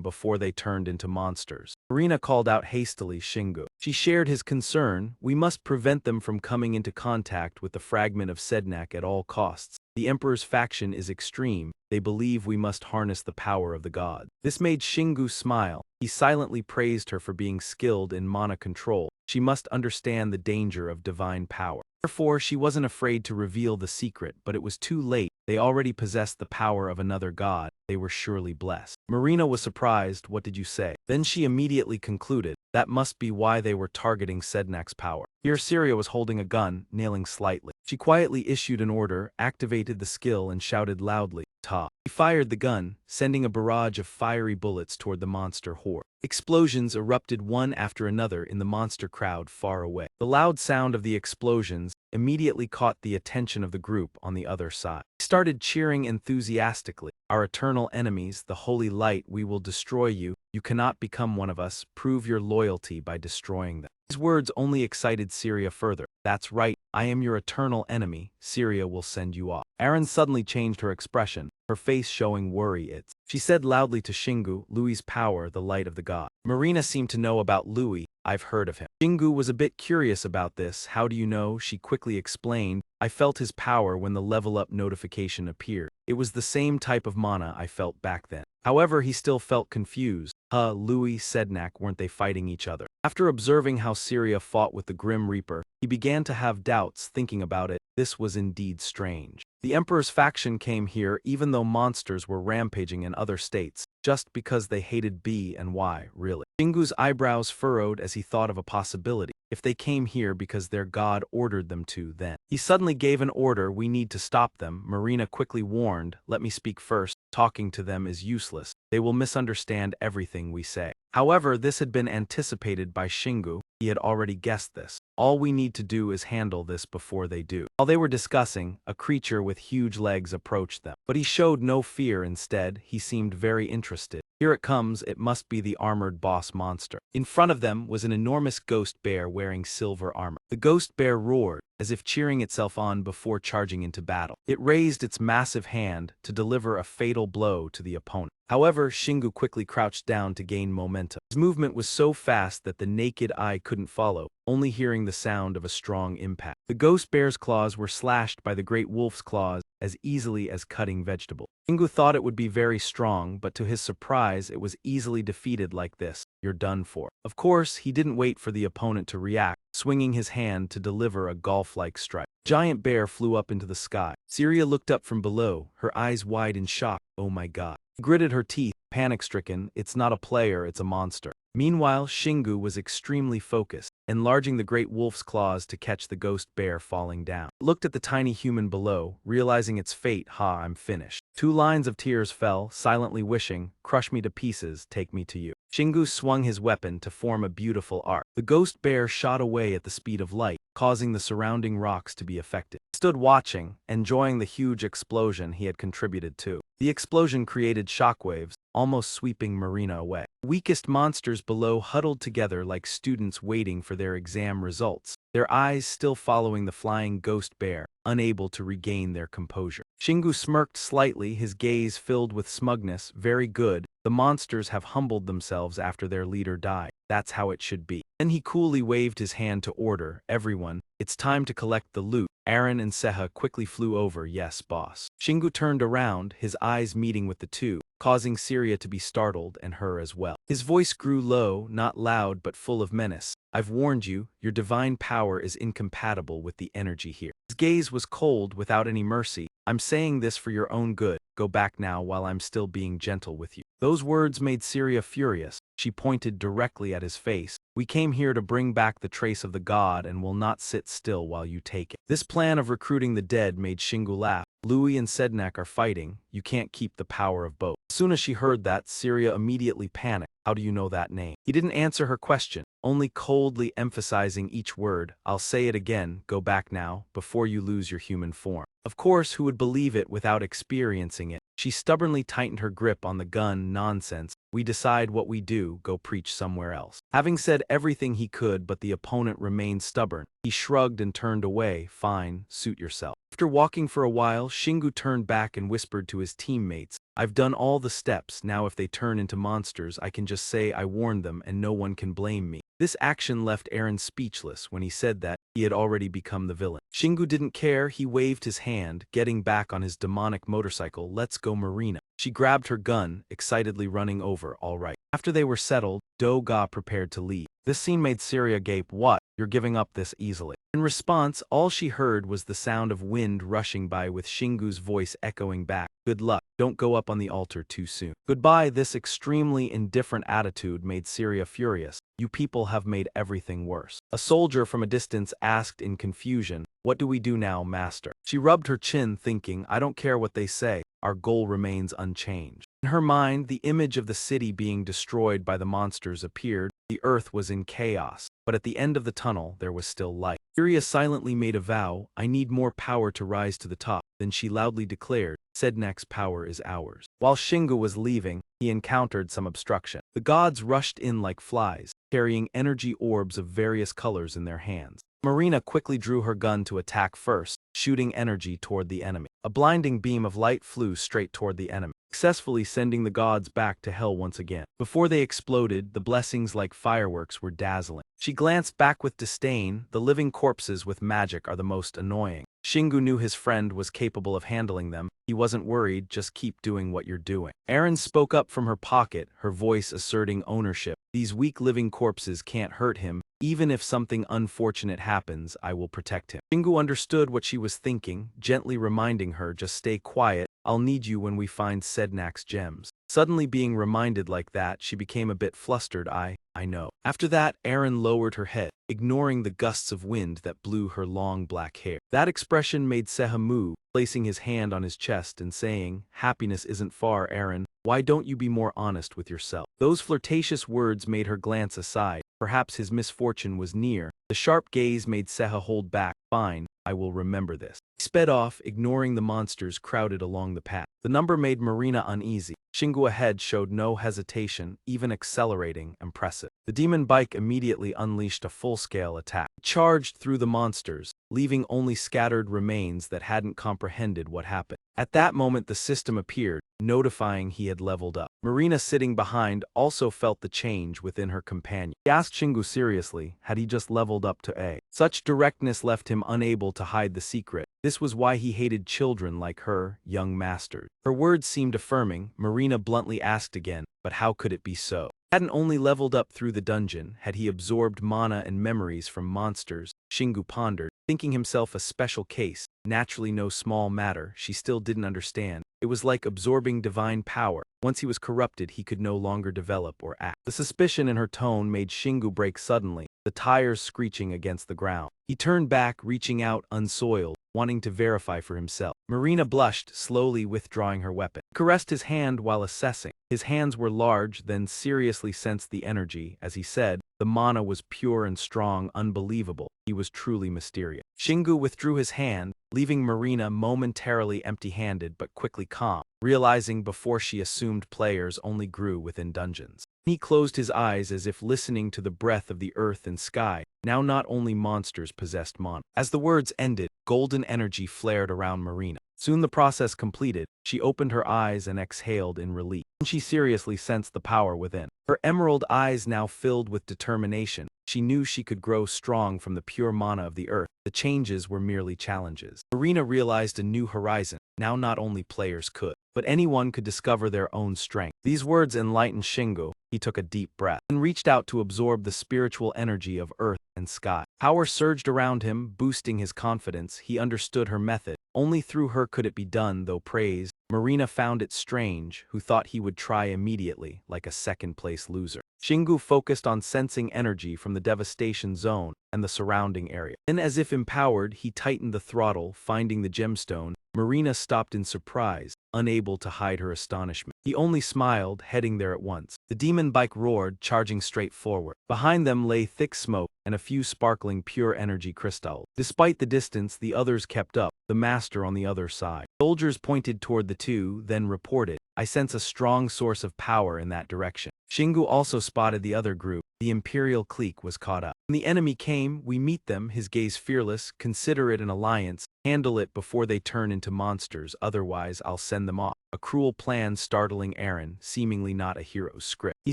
before they turned into monsters. Marina called out hastily Shingu. She shared his concern. "We must prevent them from coming into contact with the fragment of Sednak at all costs. The Emperor's faction is extreme. They believe we must harness the power of the god." This made Shingu smile. He silently praised her for being skilled in mana control. She must understand the danger of divine power. Therefore, she wasn't afraid to reveal the secret, but it was too late. They already possessed the power of another god. They were surely blessed. Marina was surprised. "What did you say?" Then she immediately concluded, that must be why they were targeting Sednak's power. Here Syria was holding a gun, nailing slightly. She quietly issued an order, activated the skill, and shouted loudly, "Ta!" He fired the gun, sending a barrage of fiery bullets toward the monster horde. Explosions erupted one after another in the monster crowd far away. The loud sound of the explosions immediately caught the attention of the group on the other side. They started cheering enthusiastically. "Our eternal enemies, the holy light, we will destroy you. You cannot become one of us. Prove your loyalty by destroying them." These words only excited Syria further. "That's right, I am your eternal enemy. Syria will send you off." Aaron suddenly changed her expression, her face showing worry. She said loudly to Shingu, "Louis's power, the light of the god." Marina seemed to know about Louis. "I've heard of him." Shingu was a bit curious about this. "How do you know?" She quickly explained, "I felt his power when the level up notification appeared. It was the same type of mana I felt back then." However, he still felt confused. Louis, Sednak, weren't they fighting each other? After observing how Syria fought with the Grim Reaper, he began to have doubts. Thinking about it, this was indeed strange. The Emperor's faction came here even though monsters were rampaging in other states, just because they hated B and Y, really. Shingu's eyebrows furrowed as he thought of a possibility. If they came here because their god ordered them to, then. He suddenly gave an order, "We need to stop them." Marina quickly warned, "Let me speak first. Talking to them is useless. They will misunderstand everything we say." However, this had been anticipated by Shingu. He had already guessed this. "All we need to do is handle this before they do." While they were discussing, a creature with huge legs approached them. But he showed no fear. Instead, he seemed very interested. "Here it comes. It must be the armored boss monster." In front of them was an enormous ghost bear wearing silver armor. The ghost bear roared, as if cheering itself on before charging into battle. It raised its massive hand to deliver a fatal blow to the opponent. However, Shingu quickly crouched down to gain momentum. His movement was so fast that the naked eye couldn't follow, only hearing the sound of a strong impact. The ghost bear's claws were slashed by the great wolf's claws as easily as cutting vegetable. Shingu thought it would be very strong, but to his surprise, it was easily defeated like this. "You're done for." Of course, he didn't wait for the opponent to react, swinging his hand to deliver a golf-like strike. Giant bear flew up into the sky. Syria looked up from below, her eyes wide in shock. "Oh my god." She gritted her teeth, panic-stricken. "It's not a player, it's a monster." Meanwhile, Shingu was extremely focused, enlarging the great wolf's claws to catch the ghost bear falling down. It looked at the tiny human below, realizing its fate. "I'm finished." 2 lines of tears fell, silently wishing, "Crush me to pieces, take me to you." Shingu swung his weapon to form a beautiful arc. The ghost bear shot away at the speed of light, causing the surrounding rocks to be affected. He stood watching, enjoying the huge explosion he had contributed to. The explosion created shockwaves, almost sweeping Marina away. The weakest monsters below huddled together like students waiting for their exam results, their eyes still following the flying ghost bear, unable to regain their composure. Shingu smirked slightly, his gaze filled with smugness. "Very good. The monsters have humbled themselves after their leader died. That's how it should be. Then he coolly waved his hand to order, everyone, it's time to collect the loot. Aaron and Seha quickly flew over, yes, boss. Shingu turned around, his eyes meeting with the two, causing Syria to be startled and her as well. His voice grew low, not loud but full of menace. I've warned you, your divine power is incompatible with the energy here. His gaze was cold without any mercy. I'm saying this for your own good. Go back now while I'm still being gentle with you. Those words made Syria furious. She pointed directly at his face. We came here to bring back the trace of the god and will not sit still while you take it. This plan of recruiting the dead made Shingu laugh. Louis and Sednak are fighting. You can't keep the power of both. As soon as she heard that, Syria immediately panicked. How do you know that name? He didn't answer her question, only coldly emphasizing each word. I'll say it again, go back now, before you lose your human form. Of course, who would believe it without experiencing it? She stubbornly tightened her grip on the gun. Nonsense. We decide what we do, go preach somewhere else. Having said everything he could but the opponent remained stubborn, he shrugged and turned away. Fine, suit yourself. After walking for a while, Shingu turned back and whispered to his teammates, I've done all the steps, now if they turn into monsters I can just say I warned them and no one can blame me. This action left Aaron speechless. When he said that, he had already become the villain. Shingu didn't care, he waved his hand, getting back on his demonic motorcycle. Let's go, Marina. She grabbed her gun, excitedly running over. All right. After they were settled, Do-Ga prepared to leave. This scene made Syria gape. What? You're giving up this easily? In response, all she heard was the sound of wind rushing by with Shingu's voice echoing back. Good luck. Don't go up on the altar too soon. Goodbye. This extremely indifferent attitude made Syria furious. You people have made everything worse. A soldier from a distance asked in confusion, what do we do now, master? She rubbed her chin thinking, I don't care what they say, our goal remains unchanged. In her mind, the image of the city being destroyed by the monsters appeared. The earth was in chaos, but at the end of the tunnel there was still light. Syria silently made a vow, I need more power to rise to the top. Then she loudly declared, Sednak's power is ours. While Shingu was leaving, he encountered some obstruction. The gods rushed in like flies, carrying energy orbs of various colors in their hands. Marina quickly drew her gun to attack first, shooting energy toward the enemy. A blinding beam of light flew straight toward the enemy, successfully sending the gods back to hell once again. Before they exploded, the blessings like fireworks were dazzling. She glanced back with disdain. The living corpses with magic are the most annoying. Shingu knew his friend was capable of handling them. He wasn't worried, just keep doing what you're doing. Aaron spoke up from her pocket, her voice asserting ownership. These weak living corpses can't hurt him. Even if something unfortunate happens, I will protect him. Shingu understood what she was thinking, gently reminding her, just stay quiet, I'll need you when we find Sednak's gems. Suddenly being reminded like that, she became a bit flustered. I know. After that, Aaron lowered her head, ignoring the gusts of wind that blew her long black hair. That expression made Seha move, placing his hand on his chest and saying, happiness isn't far, Aaron. Why don't you be more honest with yourself? Those flirtatious words made her glance aside. Perhaps his misfortune was near. The sharp gaze made Seha hold back. Fine, I will remember this. He sped off, ignoring the monsters crowded along the path. The number made Marina uneasy. Shingu ahead showed no hesitation, even accelerating. Impressive. The demon bike immediately unleashed a full-scale attack. It charged through the monsters, leaving only scattered remains that hadn't comprehended what happened. At that moment the system appeared, notifying he had leveled up. Marina, sitting behind, also felt the change within her companion. He asked Shingu seriously, had he just leveled up to A? Such directness left him unable to hide the secret. This was why he hated children like her, young masters. Her words seemed affirming. Marina bluntly asked again, but how could it be so? Hadn't only leveled up through the dungeon, had he absorbed mana and memories from monsters? Shingu pondered, thinking himself a special case. Naturally no small matter, she still didn't understand. It was like absorbing divine power. Once he was corrupted, he could no longer develop or act. The suspicion in her tone made Shingu break suddenly, the tires screeching against the ground. He turned back, reaching out unsoiled, wanting to verify for himself. Marina blushed, slowly withdrawing her weapon. He caressed his hand while assessing. His hands were large, then seriously sensed the energy. As he said, the mana was pure and strong, unbelievable. He was truly mysterious. Shingu withdrew his hand, leaving Marina momentarily empty-handed but quickly calm, realizing before she assumed players only grew within dungeons. He closed his eyes as if listening to the breath of the earth and sky. Now not only monsters possessed mana. As the words ended, golden energy flared around Marina. Soon the process completed, she opened her eyes and exhaled in relief. She seriously sensed the power within. Her emerald eyes now filled with determination. She knew she could grow strong from the pure mana of the earth. The changes were merely challenges. Marina realized a new horizon. Now not only players could, but anyone could discover their own strength. These words enlightened Shingo. He took a deep breath and reached out to absorb the spiritual energy of earth and sky. Power surged around him, boosting his confidence. He understood her method. Only through her could it be done, though praised. Marina found it strange, who thought he would try immediately, like a second-place loser. Shingo focused on sensing energy from the devastation zone and the surrounding area. Then, as if empowered, he tightened the throttle, finding the gemstone. Marina stopped in surprise, unable to hide her astonishment. He only smiled, heading there at once. The demon bike roared, charging straight forward. Behind them lay thick smoke and a few sparkling pure energy crystals. Despite the distance, the others kept up, the master on the other side. Soldiers pointed toward the two, then reported, "I sense a strong source of power in that direction." Shingo also spotted the other group. The Imperial clique was caught up. When the enemy came, we meet them, his gaze fearless. Consider it an alliance. Handle it before they turn into monsters, otherwise I'll send them off. A cruel plan startling Aaron, seemingly not a hero's script. He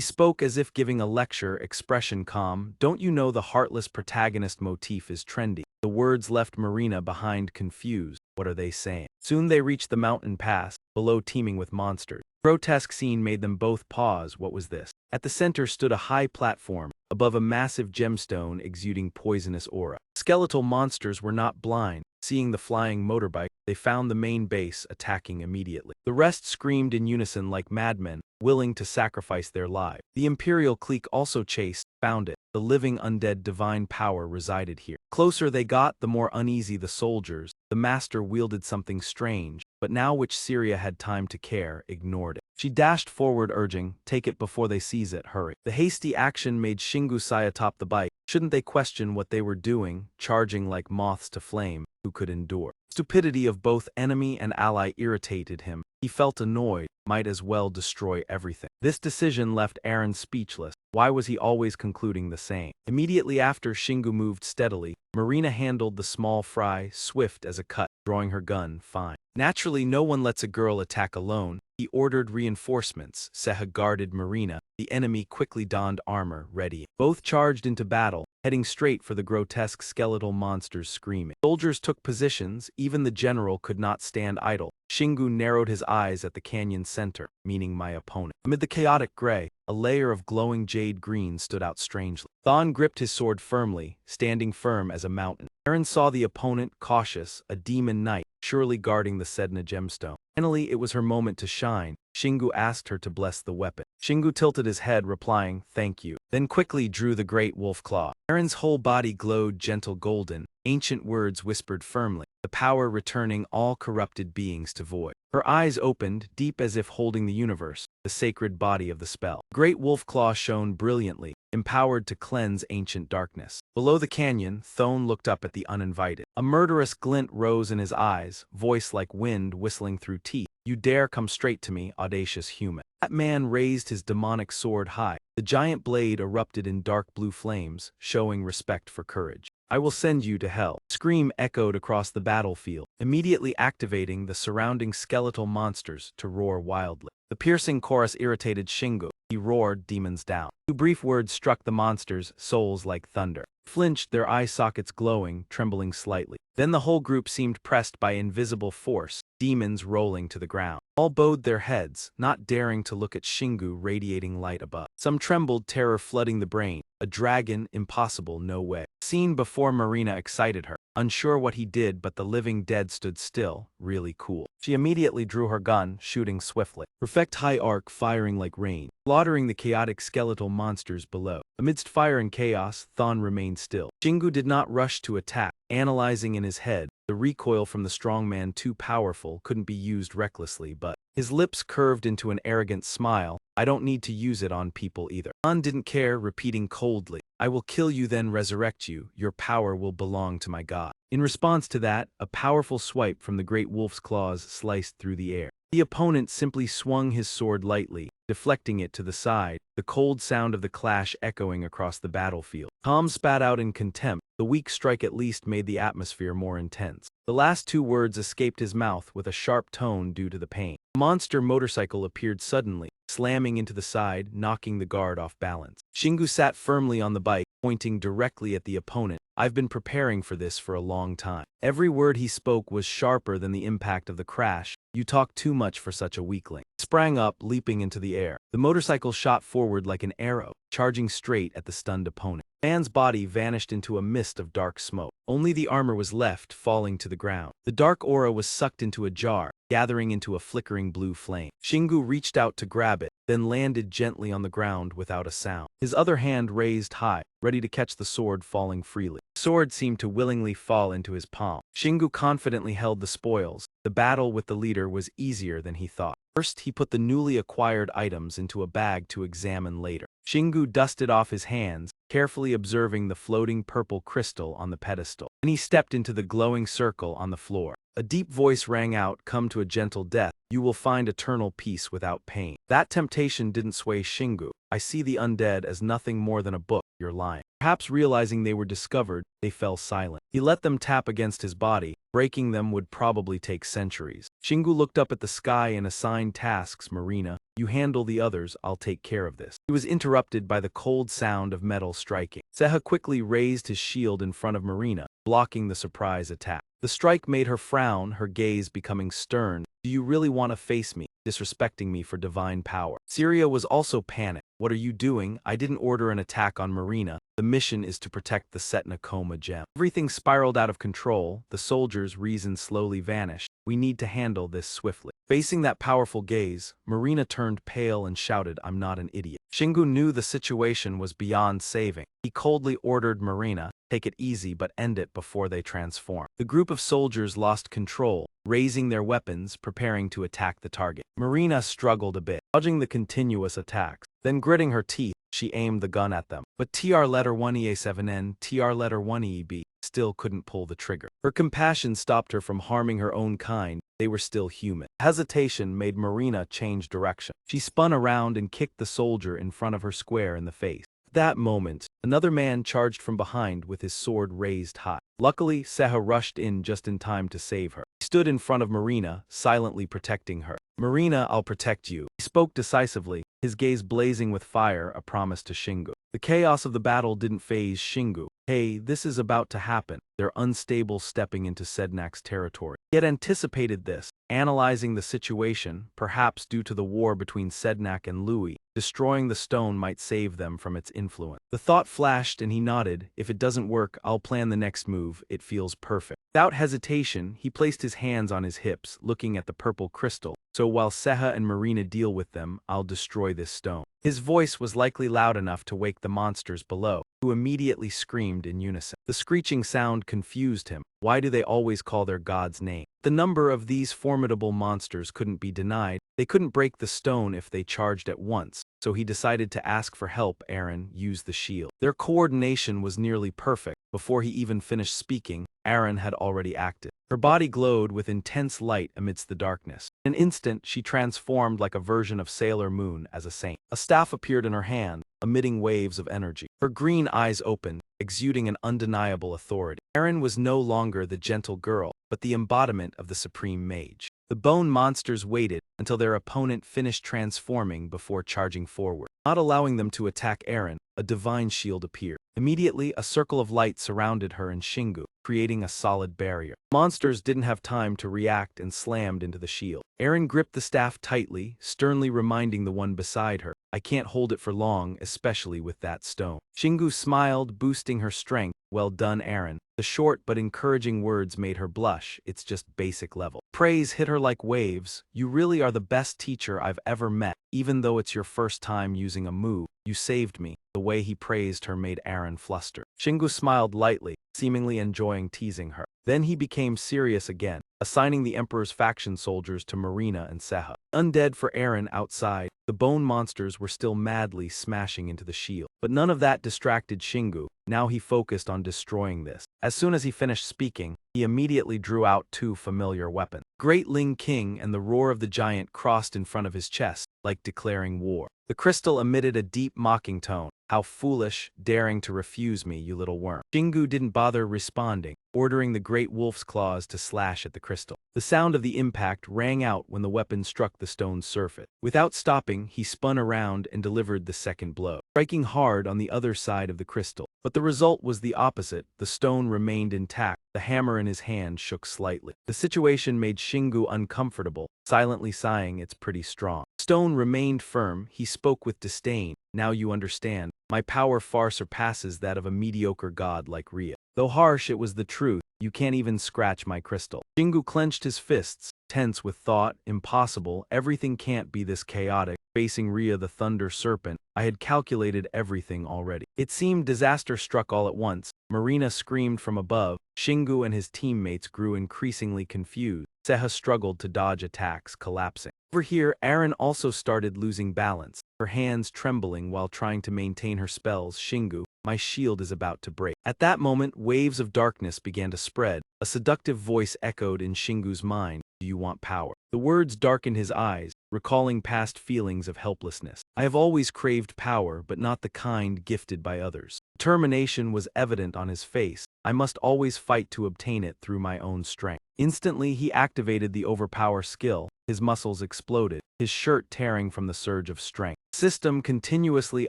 spoke as if giving a lecture, expression calm. Don't you know the heartless protagonist motif is trendy? The words left Marina behind confused. What are they saying? Soon they reached the mountain pass, below teeming with monsters. Grotesque scene made them both pause. What was this? At the center stood a high platform, above a massive gemstone exuding poisonous aura. Skeletal monsters were not blind. Seeing the flying motorbike, they found the main base, attacking immediately. The rest screamed in unison like madmen, willing to sacrifice their lives. The Imperial clique also chased, found it. The living undead divine power resided here. Closer they got, the more uneasy the soldiers. The master wielded something strange, but now which Syria had time to care, ignored it. She dashed forward, urging, "Take it before they seize it, hurry." The hasty action made Shingu atop the bike. Shouldn't they question what they were doing, charging like moths to flame? Who could endure? Stupidity of both enemy and ally irritated him. He felt annoyed, might as well destroy everything. This decision left Aaron speechless. Why was he always concluding the same? Immediately after, Shingu moved steadily. Marina handled the small fry, swift as a cut, drawing her gun, fine. Naturally, no one lets a girl attack alone. He ordered reinforcements. Seha guarded Marina. The enemy quickly donned armor, ready. Both charged into battle, heading straight for the grotesque skeletal monsters screaming. Soldiers took positions. Even the general could not stand idle. Shingu narrowed his eyes at the canyon center, meaning my opponent. Amid the chaotic gray, a layer of glowing jade green stood out strangely. Thon gripped his sword firmly, standing firm as a mountain. Aaron saw the opponent, cautious, a demon knight, surely guarding the Sedna gemstone. Finally, it was her moment to shine. Shingu asked her to bless the weapon. Shingu tilted his head, replying, "Thank you," then quickly drew the great wolf claw. Aaron's whole body glowed gentle golden. Ancient words whispered firmly, the power returning all corrupted beings to void. Her eyes opened, deep as if holding the universe, the sacred body of the spell. Great wolf claw shone brilliantly, empowered to cleanse ancient darkness. Below the canyon, Thone looked up at the uninvited. A murderous glint rose in his eyes, voice like wind whistling through teeth. "You dare come straight to me, audacious human." That man raised his demonic sword high. The giant blade erupted in dark blue flames, showing respect for courage. "I will send you to hell." Scream echoed across the battlefield, immediately activating the surrounding skeletal monsters to roar wildly. The piercing chorus irritated Shingo. He roared, "Demons down." Two brief words struck the monsters' souls like thunder. Flinched, their eye sockets glowing, trembling slightly. Then the whole group seemed pressed by invisible force, demons rolling to the ground. All bowed their heads, not daring to look at Shingu radiating light above. Some trembled, terror flooding the brain. A dragon, impossible, no way. Scene before Marina excited her. Unsure what he did, but the living dead stood still, really cool. She immediately drew her gun, shooting swiftly. Perfect high arc firing like rain, slaughtering the chaotic skeletal monsters below. Amidst fire and chaos, Thon remained still. Shingu did not rush to attack, analyzing in his head. The recoil from the strongman too powerful couldn't be used recklessly, but his lips curved into an arrogant smile. "I don't need to use it on people either." Thon didn't care, repeating coldly, "I will kill you then resurrect you. Your power will belong to my god." In response to that, a powerful swipe from the great wolf's claws sliced through the air. The opponent simply swung his sword lightly, deflecting it to the side, the cold sound of the clash echoing across the battlefield. Tom spat out in contempt. The weak strike at least made the atmosphere more intense. The last two words escaped his mouth with a sharp tone due to the pain. A monster motorcycle appeared suddenly, slamming into the side, knocking the guard off balance. Shingu sat firmly on the bike, pointing directly at the opponent. I've been preparing for this for a long time. Every word he spoke was sharper than the impact of the crash. You talk too much for such a weakling. He sprang up, leaping into the air. The motorcycle shot forward like an arrow, charging straight at the stunned opponent. The man's body vanished into a mist of dark smoke. Only the armor was left, falling to the ground. The dark aura was sucked into a jar, gathering into a flickering blue flame. Shingu reached out to grab it, then landed gently on the ground without a sound. His other hand raised high, ready to catch the sword falling freely. The sword seemed to willingly fall into his palm. Shingu confidently held the spoils. The battle with the leader was easier than he thought. First, he put the newly acquired items into a bag to examine later. Shingu dusted off his hands, carefully observing the floating purple crystal on the pedestal. Then he stepped into the glowing circle on the floor. A deep voice rang out, "Come to a gentle death. You will find eternal peace without pain." That temptation didn't sway Shingu. "I see the undead as nothing more than a book. You're lying." Perhaps realizing they were discovered, they fell silent. He let them tap against his body. Breaking them would probably take centuries. Shingu looked up at the sky and assigned tasks. "Marina, you handle the others, I'll take care of this." He was interrupted by the cold sound of metal striking. Seha quickly raised his shield in front of Marina, blocking the surprise attack. The strike made her frown, her gaze becoming stern. "Do you really want to face me, disrespecting me for divine power?" Syria was also panicked. "What are you doing? I didn't order an attack on Marina. The mission is to protect the Setnakoma gem." Everything spiraled out of control. The soldiers' reason slowly vanished. "We need to handle this swiftly." Facing that powerful gaze, Marina turned pale and shouted, "I'm not an idiot." Shingu knew the situation was beyond saving. He coldly ordered Marina, "Take it easy but end it before they transform." The group of soldiers lost control, raising their weapons, preparing to attack the target. Marina struggled a bit, dodging the continuous attacks. Then gritting her teeth, she aimed the gun at them. But TR letter 1EA7N, TR letter 1EB still couldn't pull the trigger. Her compassion stopped her from harming her own kind. They were still human. Hesitation made Marina change direction. She spun around and kicked the soldier in front of her square in the face. At that moment, another man charged from behind with his sword raised high. Luckily, Seha rushed in just in time to save her. He stood in front of Marina, silently protecting her. "Marina, I'll protect you." He spoke decisively, his gaze blazing with fire, a promise to Shingu. The chaos of the battle didn't faze Shingu. "Hey, this is about to happen." They're unstable, stepping into Sednak's territory. He had anticipated this, analyzing the situation, perhaps due to the war between Sednak and Louis. Destroying the stone might save them from its influence. The thought flashed and he nodded. "If it doesn't work, I'll plan the next move. It feels perfect." Without hesitation, he placed his hands on his hips, looking at the purple crystal. "So while Seha and Marina deal with them, I'll destroy this stone." His voice was likely loud enough to wake the monsters below, who immediately screamed in unison. The screeching sound confused him. Why do they always call their god's name? The number of these formidable monsters couldn't be denied. They couldn't break the stone if they charged at once, so he decided to ask for help. Aaron used the shield. Their coordination was nearly perfect. Before he even finished speaking, Aaron had already acted. Her body glowed with intense light amidst the darkness. In an instant, she transformed like a version of Sailor Moon as a saint. A staff appeared in her hand, emitting waves of energy. Her green eyes opened, exuding an undeniable authority. Aaron was no longer the gentle girl, but the embodiment of the supreme mage. The bone monsters waited until their opponent finished transforming before charging forward. Not allowing them to attack Aaron, a divine shield appeared. Immediately, a circle of light surrounded her and Shingu, creating a solid barrier. Monsters didn't have time to react and slammed into the shield. Aaron gripped the staff tightly, sternly reminding the one beside her, "I can't hold it for long, especially with that stone." Shingu smiled, boosting her strength. "Well done, Aaron." The short but encouraging words made her blush. It's just basic level. Praise hit her like waves. "You really are the best teacher I've ever met. Even though it's your first time using a move, you saved me." The way he praised her made Aaron fluster. Shingu smiled lightly, seemingly enjoying teasing her. Then he became serious again, assigning the Emperor's faction soldiers to Marina and Seha. Undead for Aaron outside, the bone monsters were still madly smashing into the shield. But none of that distracted Shingu. Now he focused on destroying this. As soon as he finished speaking, he immediately drew out two familiar weapons. Great Ling King and the roar of the giant crossed in front of his chest, like declaring war. The crystal emitted a deep mocking tone. How foolish, daring to refuse me, you little worm. Shingu didn't bother responding, ordering the great wolf's claws to slash at the crystal. The sound of the impact rang out when the weapon struck the stone's surface. Without stopping, he spun around and delivered the second blow, striking hard on the other side of the crystal. But the result was the opposite. The stone remained intact. The hammer in his hand shook slightly. The situation made Shingu uncomfortable, silently sighing, "It's pretty strong." Stone remained firm. He spoke with disdain. "Now you understand. My power far surpasses that of a mediocre god like Rhea. Though harsh, it was the truth. You can't even scratch my crystal." Shingu clenched his fists, tense with thought. Impossible. Everything can't be this chaotic. Facing Rhea the Thunder Serpent, I had calculated everything already. It seemed disaster struck all at once. Marina screamed from above. Shingu and his teammates grew increasingly confused. Seha struggled to dodge attacks, collapsing. Over here, Aaron also started losing balance, her hands trembling while trying to maintain her spells. "Shingu, my shield is about to break." At that moment, waves of darkness began to spread. A seductive voice echoed in Shingu's mind. "Do you want power?" The words darkened his eyes, recalling past feelings of helplessness. "I have always craved power, but not the kind gifted by others." Determination was evident on his face. "I must always fight to obtain it through my own strength." Instantly, he activated the Overpower skill. His muscles exploded, his shirt tearing from the surge of strength. System continuously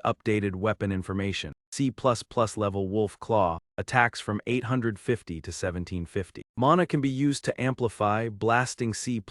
updated weapon information. C++ level Wolf Claw, attacks from 850 to 1750. Mana can be used to amplify, blasting C++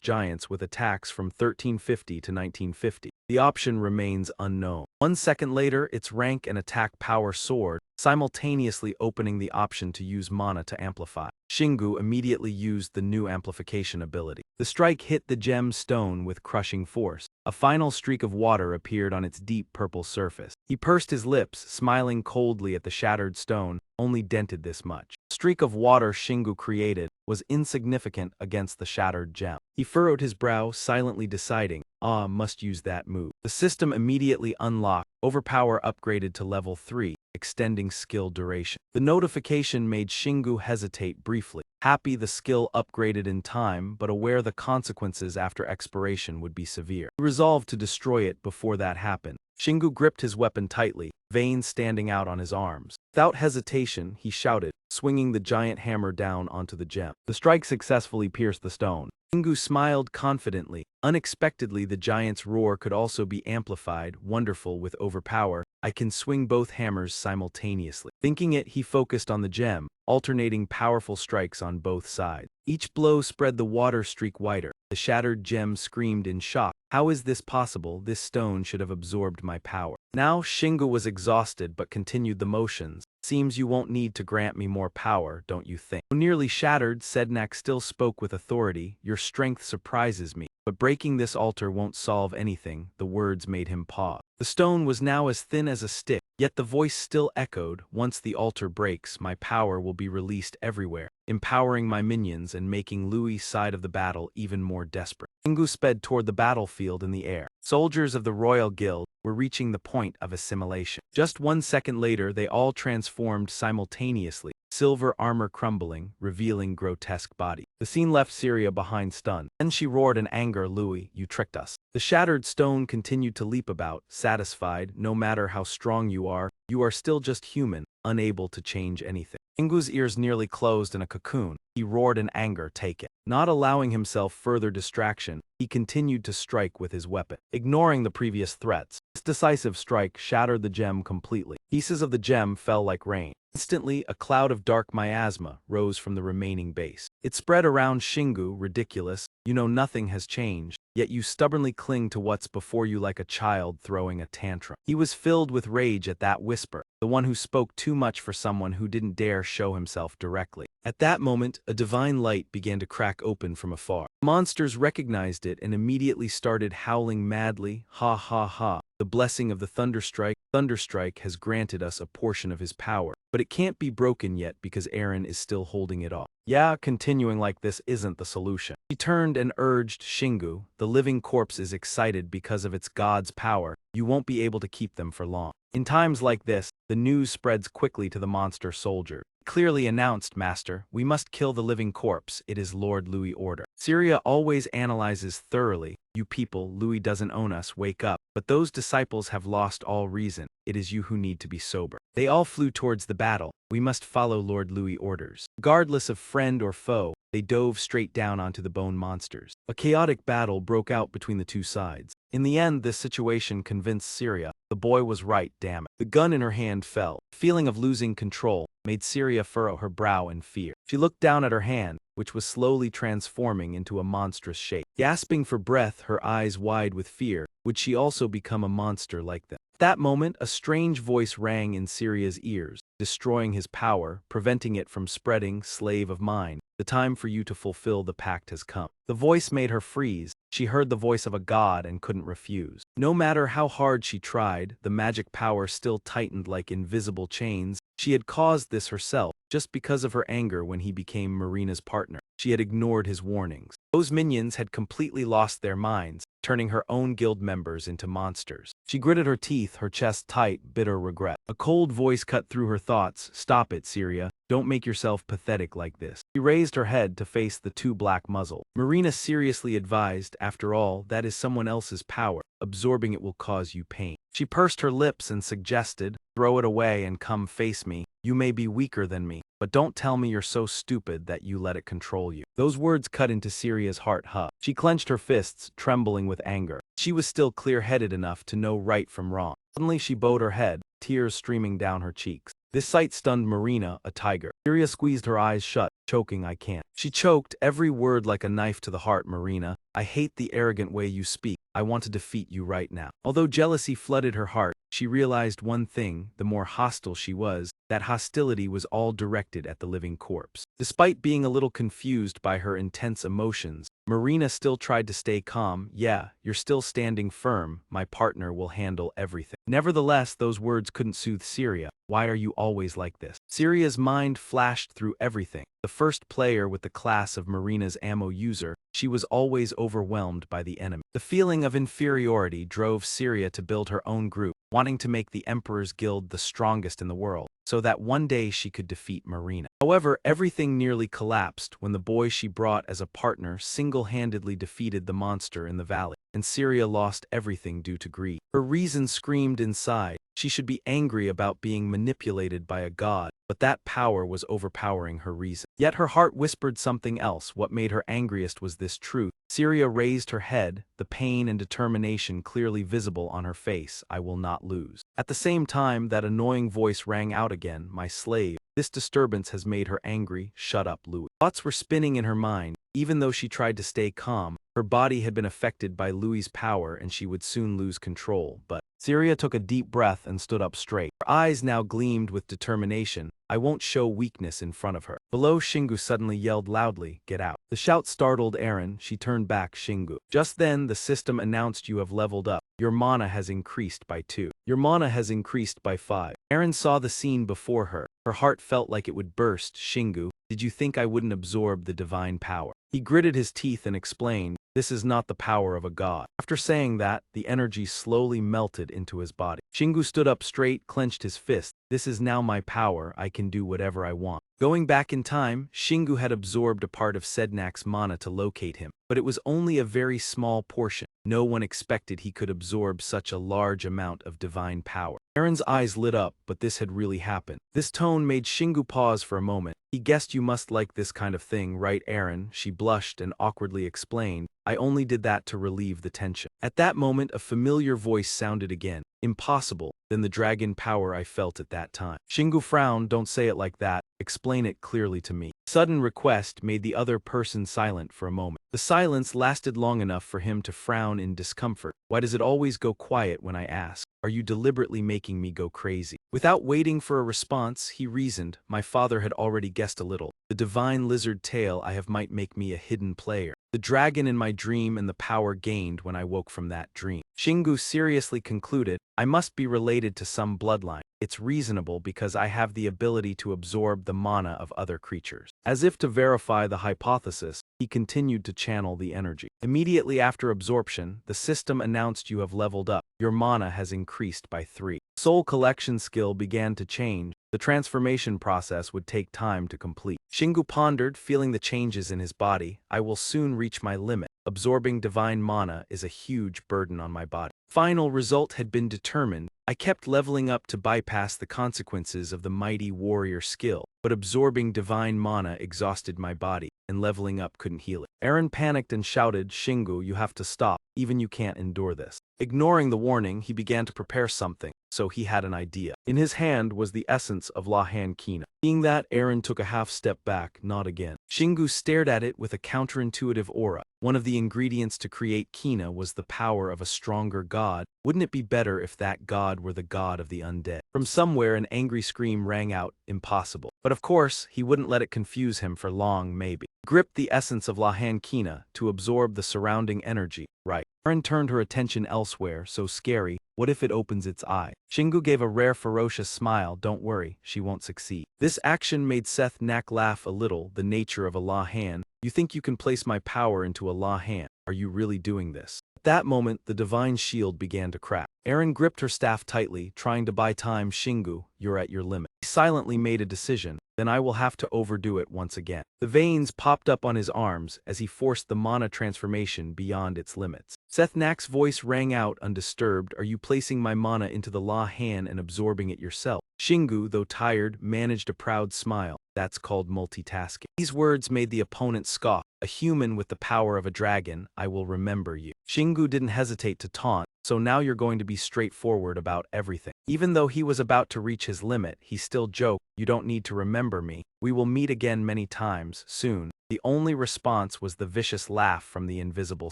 giants with attacks from 1350 to 1950. The option remains unknown. 1 second later, its rank and attack power soared, simultaneously opening the option to use mana to amplify. Shingu immediately used the new amplification ability. The strike hit the gem stone with crushing force. A final streak of water appeared on its deep purple surface. He pursed his lips, smiling coldly at the shattered stone, only dented this much. The streak of water Shingu created was insignificant against the shattered gem. He furrowed his brow, silently deciding, must use that move. The system immediately unlocked. Overpower upgraded to level 3, extending skill duration. The notification made Shingu hesitate briefly. Happy the skill upgraded in time, but aware the consequences after expiration would be severe. He resolved to destroy it before that happened. Shingu gripped his weapon tightly, veins standing out on his arms. Without hesitation, he shouted, swinging the giant hammer down onto the gem. The strike successfully pierced the stone. Shingu smiled confidently. Unexpectedly, the giant's roar could also be amplified. Wonderful. With Overpower, I can swing both hammers simultaneously. Thinking it, he focused on the gem, alternating powerful strikes on both sides. Each blow spread the water streak wider. The shattered gem screamed in shock. "How is this possible? This stone should have absorbed my power." Now Shingu was exhausted but continued the motions. "Seems you won't need to grant me more power, don't you think?" Nearly shattered, Sednak still spoke with authority. "Your strength surprises me, but breaking this altar won't solve anything." The words made him pause. The stone was now as thin as a stick, yet the voice still echoed, "Once the altar breaks, my power will be released everywhere, empowering my minions and making Louis' side of the battle even more desperate." Shingu sped toward the battlefield in the air. Soldiers of the Royal Guild were reaching the point of assimilation. Just 1 second later, they all transformed simultaneously, silver armor crumbling, revealing grotesque body. The scene left Syria behind stunned. Then she roared in anger, "Louis, you tricked us." The shattered stone continued to leap about, satisfied. "No matter how strong you are still just human, unable to change anything." Shingu's ears nearly closed in a cocoon. He roared in anger, "Take it." Not allowing himself further distraction, he continued to strike with his weapon, ignoring the previous threats. This decisive strike shattered the gem completely. Pieces of the gem fell like rain. Instantly, a cloud of dark miasma rose from the remaining base. It spread around Shingu. "Ridiculous. You know nothing has changed, yet you stubbornly cling to what's before you like a child throwing a tantrum." He was filled with rage at that whisper, the one who spoke too much for someone who didn't dare show himself directly. At that moment, a divine light began to crack open from afar. Monsters recognized it and immediately started howling madly. "Ha ha ha. The blessing of the Thunderstrike has granted us a portion of his power, but it can't be broken yet because Aaron is still holding it off. Yeah, continuing like this isn't the solution." He turned and urged, "Shingu, the living corpse is excited because of its god's power. You won't be able to keep them for long." In times like this, the news spreads quickly to the monster soldier. Clearly announced, Master, we must kill the living corpse. It is Lord Louis' order. Syria always analyzes thoroughly. You people, Louis doesn't own us, wake up. But those disciples have lost all reason. It is you who need to be sober. They all flew towards the battle. We must follow Lord Louis' orders. Regardless of friend or foe, they dove straight down onto the bone monsters. A chaotic battle broke out between the two sides. In the end, this situation convinced Syria. The boy was right, damn it. The gun in her hand fell. The feeling of losing control made Syria furrow her brow in fear. She looked down at her hand, which was slowly transforming into a monstrous shape. Gasping for breath, her eyes wide with fear, would she also become a monster like them? At that moment, a strange voice rang in Syria's ears, destroying his power, preventing it from spreading. Slave of mine, the time for you to fulfill the pact has come. The voice made her freeze. She heard the voice of a god and couldn't refuse. No matter how hard she tried, the magic power still tightened like invisible chains. She had caused this herself, just because of her anger when he became Marina's partner. She had ignored his warnings. Those minions had completely lost their minds, turning her own guild members into monsters. She gritted her teeth, her chest tight, bitter regret. A cold voice cut through her thoughts. Stop it, Syria. Don't make yourself pathetic like this. She raised her head to face the two black muzzle. Marina seriously advised, after all, that is someone else's power. Absorbing it will cause you pain. She pursed her lips and suggested, throw it away and come face me. You may be weaker than me, but don't tell me you're so stupid that you let it control you. Those words cut into Syria's heart. She clenched her fists, trembling with anger. She was still clear-headed enough to know right from wrong. Suddenly she bowed her head, tears streaming down her cheeks. This sight stunned Marina, a tiger. Syria squeezed her eyes shut, choking. I can't. She choked, every word like a knife to the heart. Marina, I hate the arrogant way you speak. I want to defeat you right now. Although jealousy flooded her heart, she realized one thing: the more hostile she was, that hostility was all directed at the living corpse. Despite being a little confused by her intense emotions, Marina still tried to stay calm. Yeah, you're still standing firm. My partner will handle everything. Nevertheless, those words couldn't soothe Syria. Why are you always like this? Syria's mind flashed through everything. The first player with the class of Marina's ammo user, she was always overwhelmed by the enemy. The feeling of inferiority drove Syria to build her own group, wanting to make the Emperor's Guild the strongest in the world, so that one day she could defeat Marina. However, everything nearly collapsed when the boy she brought as a partner single-handedly defeated the monster in the valley, and Syria lost everything due to greed. Her reason screamed inside. She should be angry about being manipulated by a god, but that power was overpowering her reason. Yet her heart whispered something else. What made her angriest was this truth. Syria raised her head, the pain and determination clearly visible on her face. I will not lose. At the same time, that annoying voice rang out again. My slave. This disturbance has made her angry. Shut up, Louis. Thoughts were spinning in her mind. Even though she tried to stay calm, her body had been affected by Louis's power and she would soon lose control. But Syria took a deep breath and stood up straight. Her eyes now gleamed with determination. I won't show weakness in front of her. Below, Shingu suddenly yelled loudly, get out. The shout startled Eren. She turned back. Shingu. Just then, the system announced you have leveled up. Your mana has increased by 2. Your mana has increased by 5. Eren saw the scene before her. Her heart felt like it would burst. Shingu, did you think I wouldn't absorb the divine power? He gritted his teeth and explained, this is not the power of a god. After saying that, the energy slowly melted into his body. Shingu stood up straight, clenched his fist. This is now my power. I can do whatever I want. Going back in time, Shingu had absorbed a part of Sednak's mana to locate him, but it was only a very small portion. No one expected he could absorb such a large amount of divine power. Eren's eyes lit up, but this had really happened. This tone made Shingu pause for a moment. He guessed you must like this kind of thing, right, Eren? She blushed and awkwardly explained, I only did that to relieve the tension. At that moment, a familiar voice sounded again. Impossible, than the dragon power I felt at that time. Shingu frowned. Don't say it like that. Explain it clearly to me. Sudden request made the other person silent for a moment. The silence lasted long enough for him to frown in discomfort. Why does it always go quiet when I ask? Are you deliberately making me go crazy? Without waiting for a response, he reasoned. My father had already guessed a little. The divine lizard tail I have might make me a hidden player. The dragon in my dream and the power gained when I woke from that dream. Shingu seriously concluded, I must be related to some bloodline. It's reasonable because I have the ability to absorb the mana of other creatures. As if to verify the hypothesis, he continued to channel the energy. Immediately after absorption, the system announced you have leveled up. Your mana has increased by 3. Soul collection skill began to change. The transformation process would take time to complete. Shingu pondered, feeling the changes in his body. I will soon reach my limit. Absorbing divine mana is a huge burden on my body. Final result had been determined. I kept leveling up to bypass the consequences of the mighty warrior skill, but absorbing divine mana exhausted my body, and leveling up couldn't heal it. Eren panicked and shouted, Shingu, you have to stop, even you can't endure this. Ignoring the warning, he began to prepare something, so he had an idea. In his hand was the essence of Lahan Kina. Seeing that, Eren took a half step back, not again. Shingu stared at it with a counterintuitive aura. One of the ingredients to create Kina was the power of a stronger god. Wouldn't it be better if that god were the god of the undead? From somewhere an angry scream rang out, impossible. But of course, he wouldn't let it confuse him for long, maybe. Gripped the essence of Lahan Kina to absorb the surrounding energy. Right. Eren turned her attention elsewhere, so scary. What if it opens its eye? Shingu gave a rare ferocious smile. Don't worry, she won't succeed. This action made Seth Nak laugh a little, the nature of a Lahan. You think you can place my power into a Lahan? Are you really doing this? At that moment, the divine shield began to crack. Eren gripped her staff tightly, trying to buy time. Shingu, you're at your limit. He silently made a decision. Then I will have to overdo it once again. The veins popped up on his arms as he forced the mana transformation beyond its limits. Seth Nak's voice rang out undisturbed. Are you placing my mana into the Lahan and absorbing it yourself? Shingu, though tired, managed a proud smile. That's called multitasking. These words made the opponent scoff. A human with the power of a dragon, I will remember you. Shingu didn't hesitate to taunt. So now you're going to be straightforward about everything. Even though he was about to reach his limit, he still joked, you don't need to remember me. We will meet again many times, soon. The only response was the vicious laugh from the invisible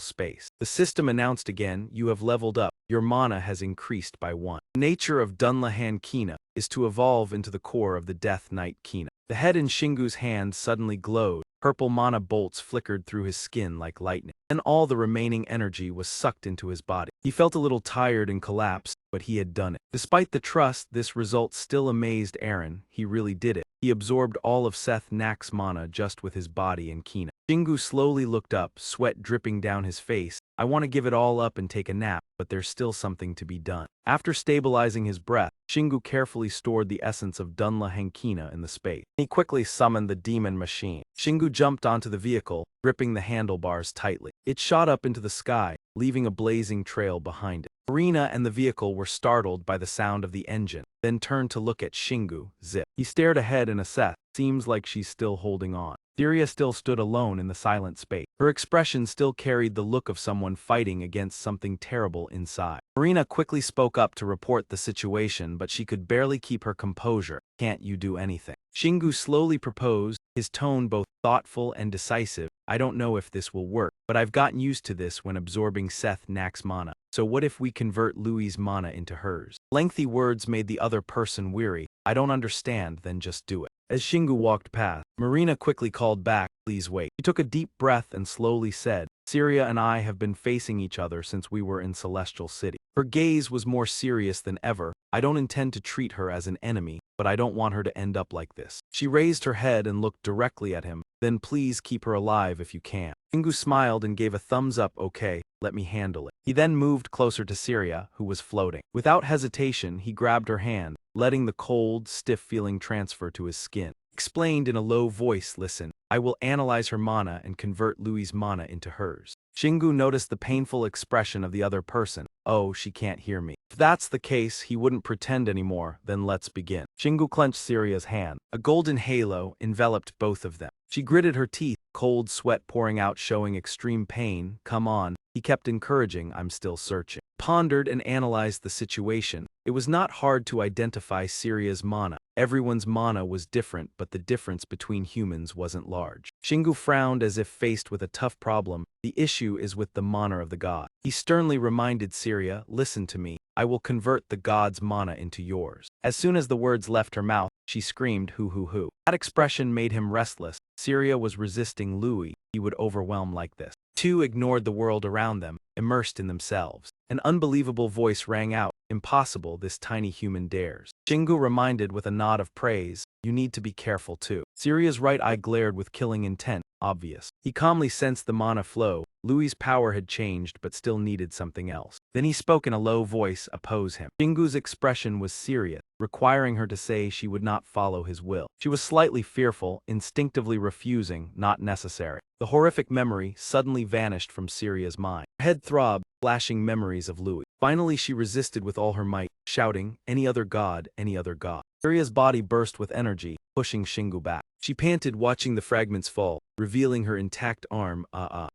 space. The system announced again, you have leveled up. Your mana has increased by 1. The nature of Dunlahan Kina is to evolve into the core of the Death Knight Kina. The head in Shingu's hand suddenly glowed. Purple mana bolts flickered through his skin like lightning. And all the remaining energy was sucked into his body. He felt a little tired and collapsed, but he had done it. Despite the trust, this result still amazed Eren. He really did it. He absorbed all of Seth Nak's mana just with his body and Kina. Shingu slowly looked up, sweat dripping down his face. I want to give it all up and take a nap, but there's still something to be done. After stabilizing his breath, Shingu carefully stored the essence of Dunlahan Kina in the space. He quickly summoned the demon machine. Shingu jumped onto the vehicle, gripping the handlebars tightly. It shot up into the sky, leaving a blazing trail behind it. Marina and the vehicle were startled by the sound of the engine, then turned to look at Shingu. Zip. He stared ahead and assessed. Seems like she's still holding on. Syria still stood alone in the silent space. Her expression still carried the look of someone fighting against something terrible inside. Marina quickly spoke up to report the situation, but she could barely keep her composure. Can't you do anything? Shingu slowly proposed, his tone both thoughtful and decisive. I don't know if this will work, but I've gotten used to this when absorbing Seth Nak's mana. So what if we convert Louis's mana into hers? Lengthy words made the other person weary. I don't understand, then just do it. As Shingu walked past, Marina quickly called back, please wait. She took a deep breath and slowly said, Syria and I have been facing each other since we were in Celestial City. Her gaze was more serious than ever. I don't intend to treat her as an enemy, but I don't want her to end up like this. She raised her head and looked directly at him. Then please keep her alive if you can. Shingu smiled and gave a thumbs up. Okay, let me handle it. He then moved closer to Syria, who was floating. Without hesitation, he grabbed her hand, letting the cold, stiff feeling transfer to his skin. Explained in a low voice, listen, I will analyze her mana and convert Louis's mana into hers. Shingu noticed the painful expression of the other person. Oh, she can't hear me. If that's the case, he wouldn't pretend anymore, then let's begin. Shingu clenched Syria's hand. A golden halo enveloped both of them. She gritted her teeth, cold sweat pouring out showing extreme pain. Come on. He kept encouraging, I'm still searching. Pondered and analyzed the situation. It was not hard to identify Syria's mana. Everyone's mana was different, but the difference between humans wasn't large. Shingu frowned as if faced with a tough problem. The issue is with the mana of the god. He sternly reminded Syria, listen to me. I will convert the god's mana into yours. As soon as the words left her mouth, she screamed, hoo hoo hoo. That expression made him restless. Syria was resisting Louis. He would overwhelm like this. Two ignored the world around them, immersed in themselves. An unbelievable voice rang out. Impossible, this tiny human dares. Shingu reminded with a nod of praise, you need to be careful too. Syria's right eye glared with killing intent. obvious. He calmly sensed the mana flow. Louis's power had changed but still needed something else. Then he spoke in a low voice, oppose him. Shingu's expression was serious, requiring her to say she would not follow his will. She was slightly fearful, instinctively refusing, not necessary. The horrific memory suddenly vanished from Syria's mind. Her head throbbed, flashing memories of Louis. Finally she resisted with all her might, shouting, any other god, any other god. Syria's body burst with energy, pushing Shingu back. She panted, watching the fragments fall, revealing her intact arm.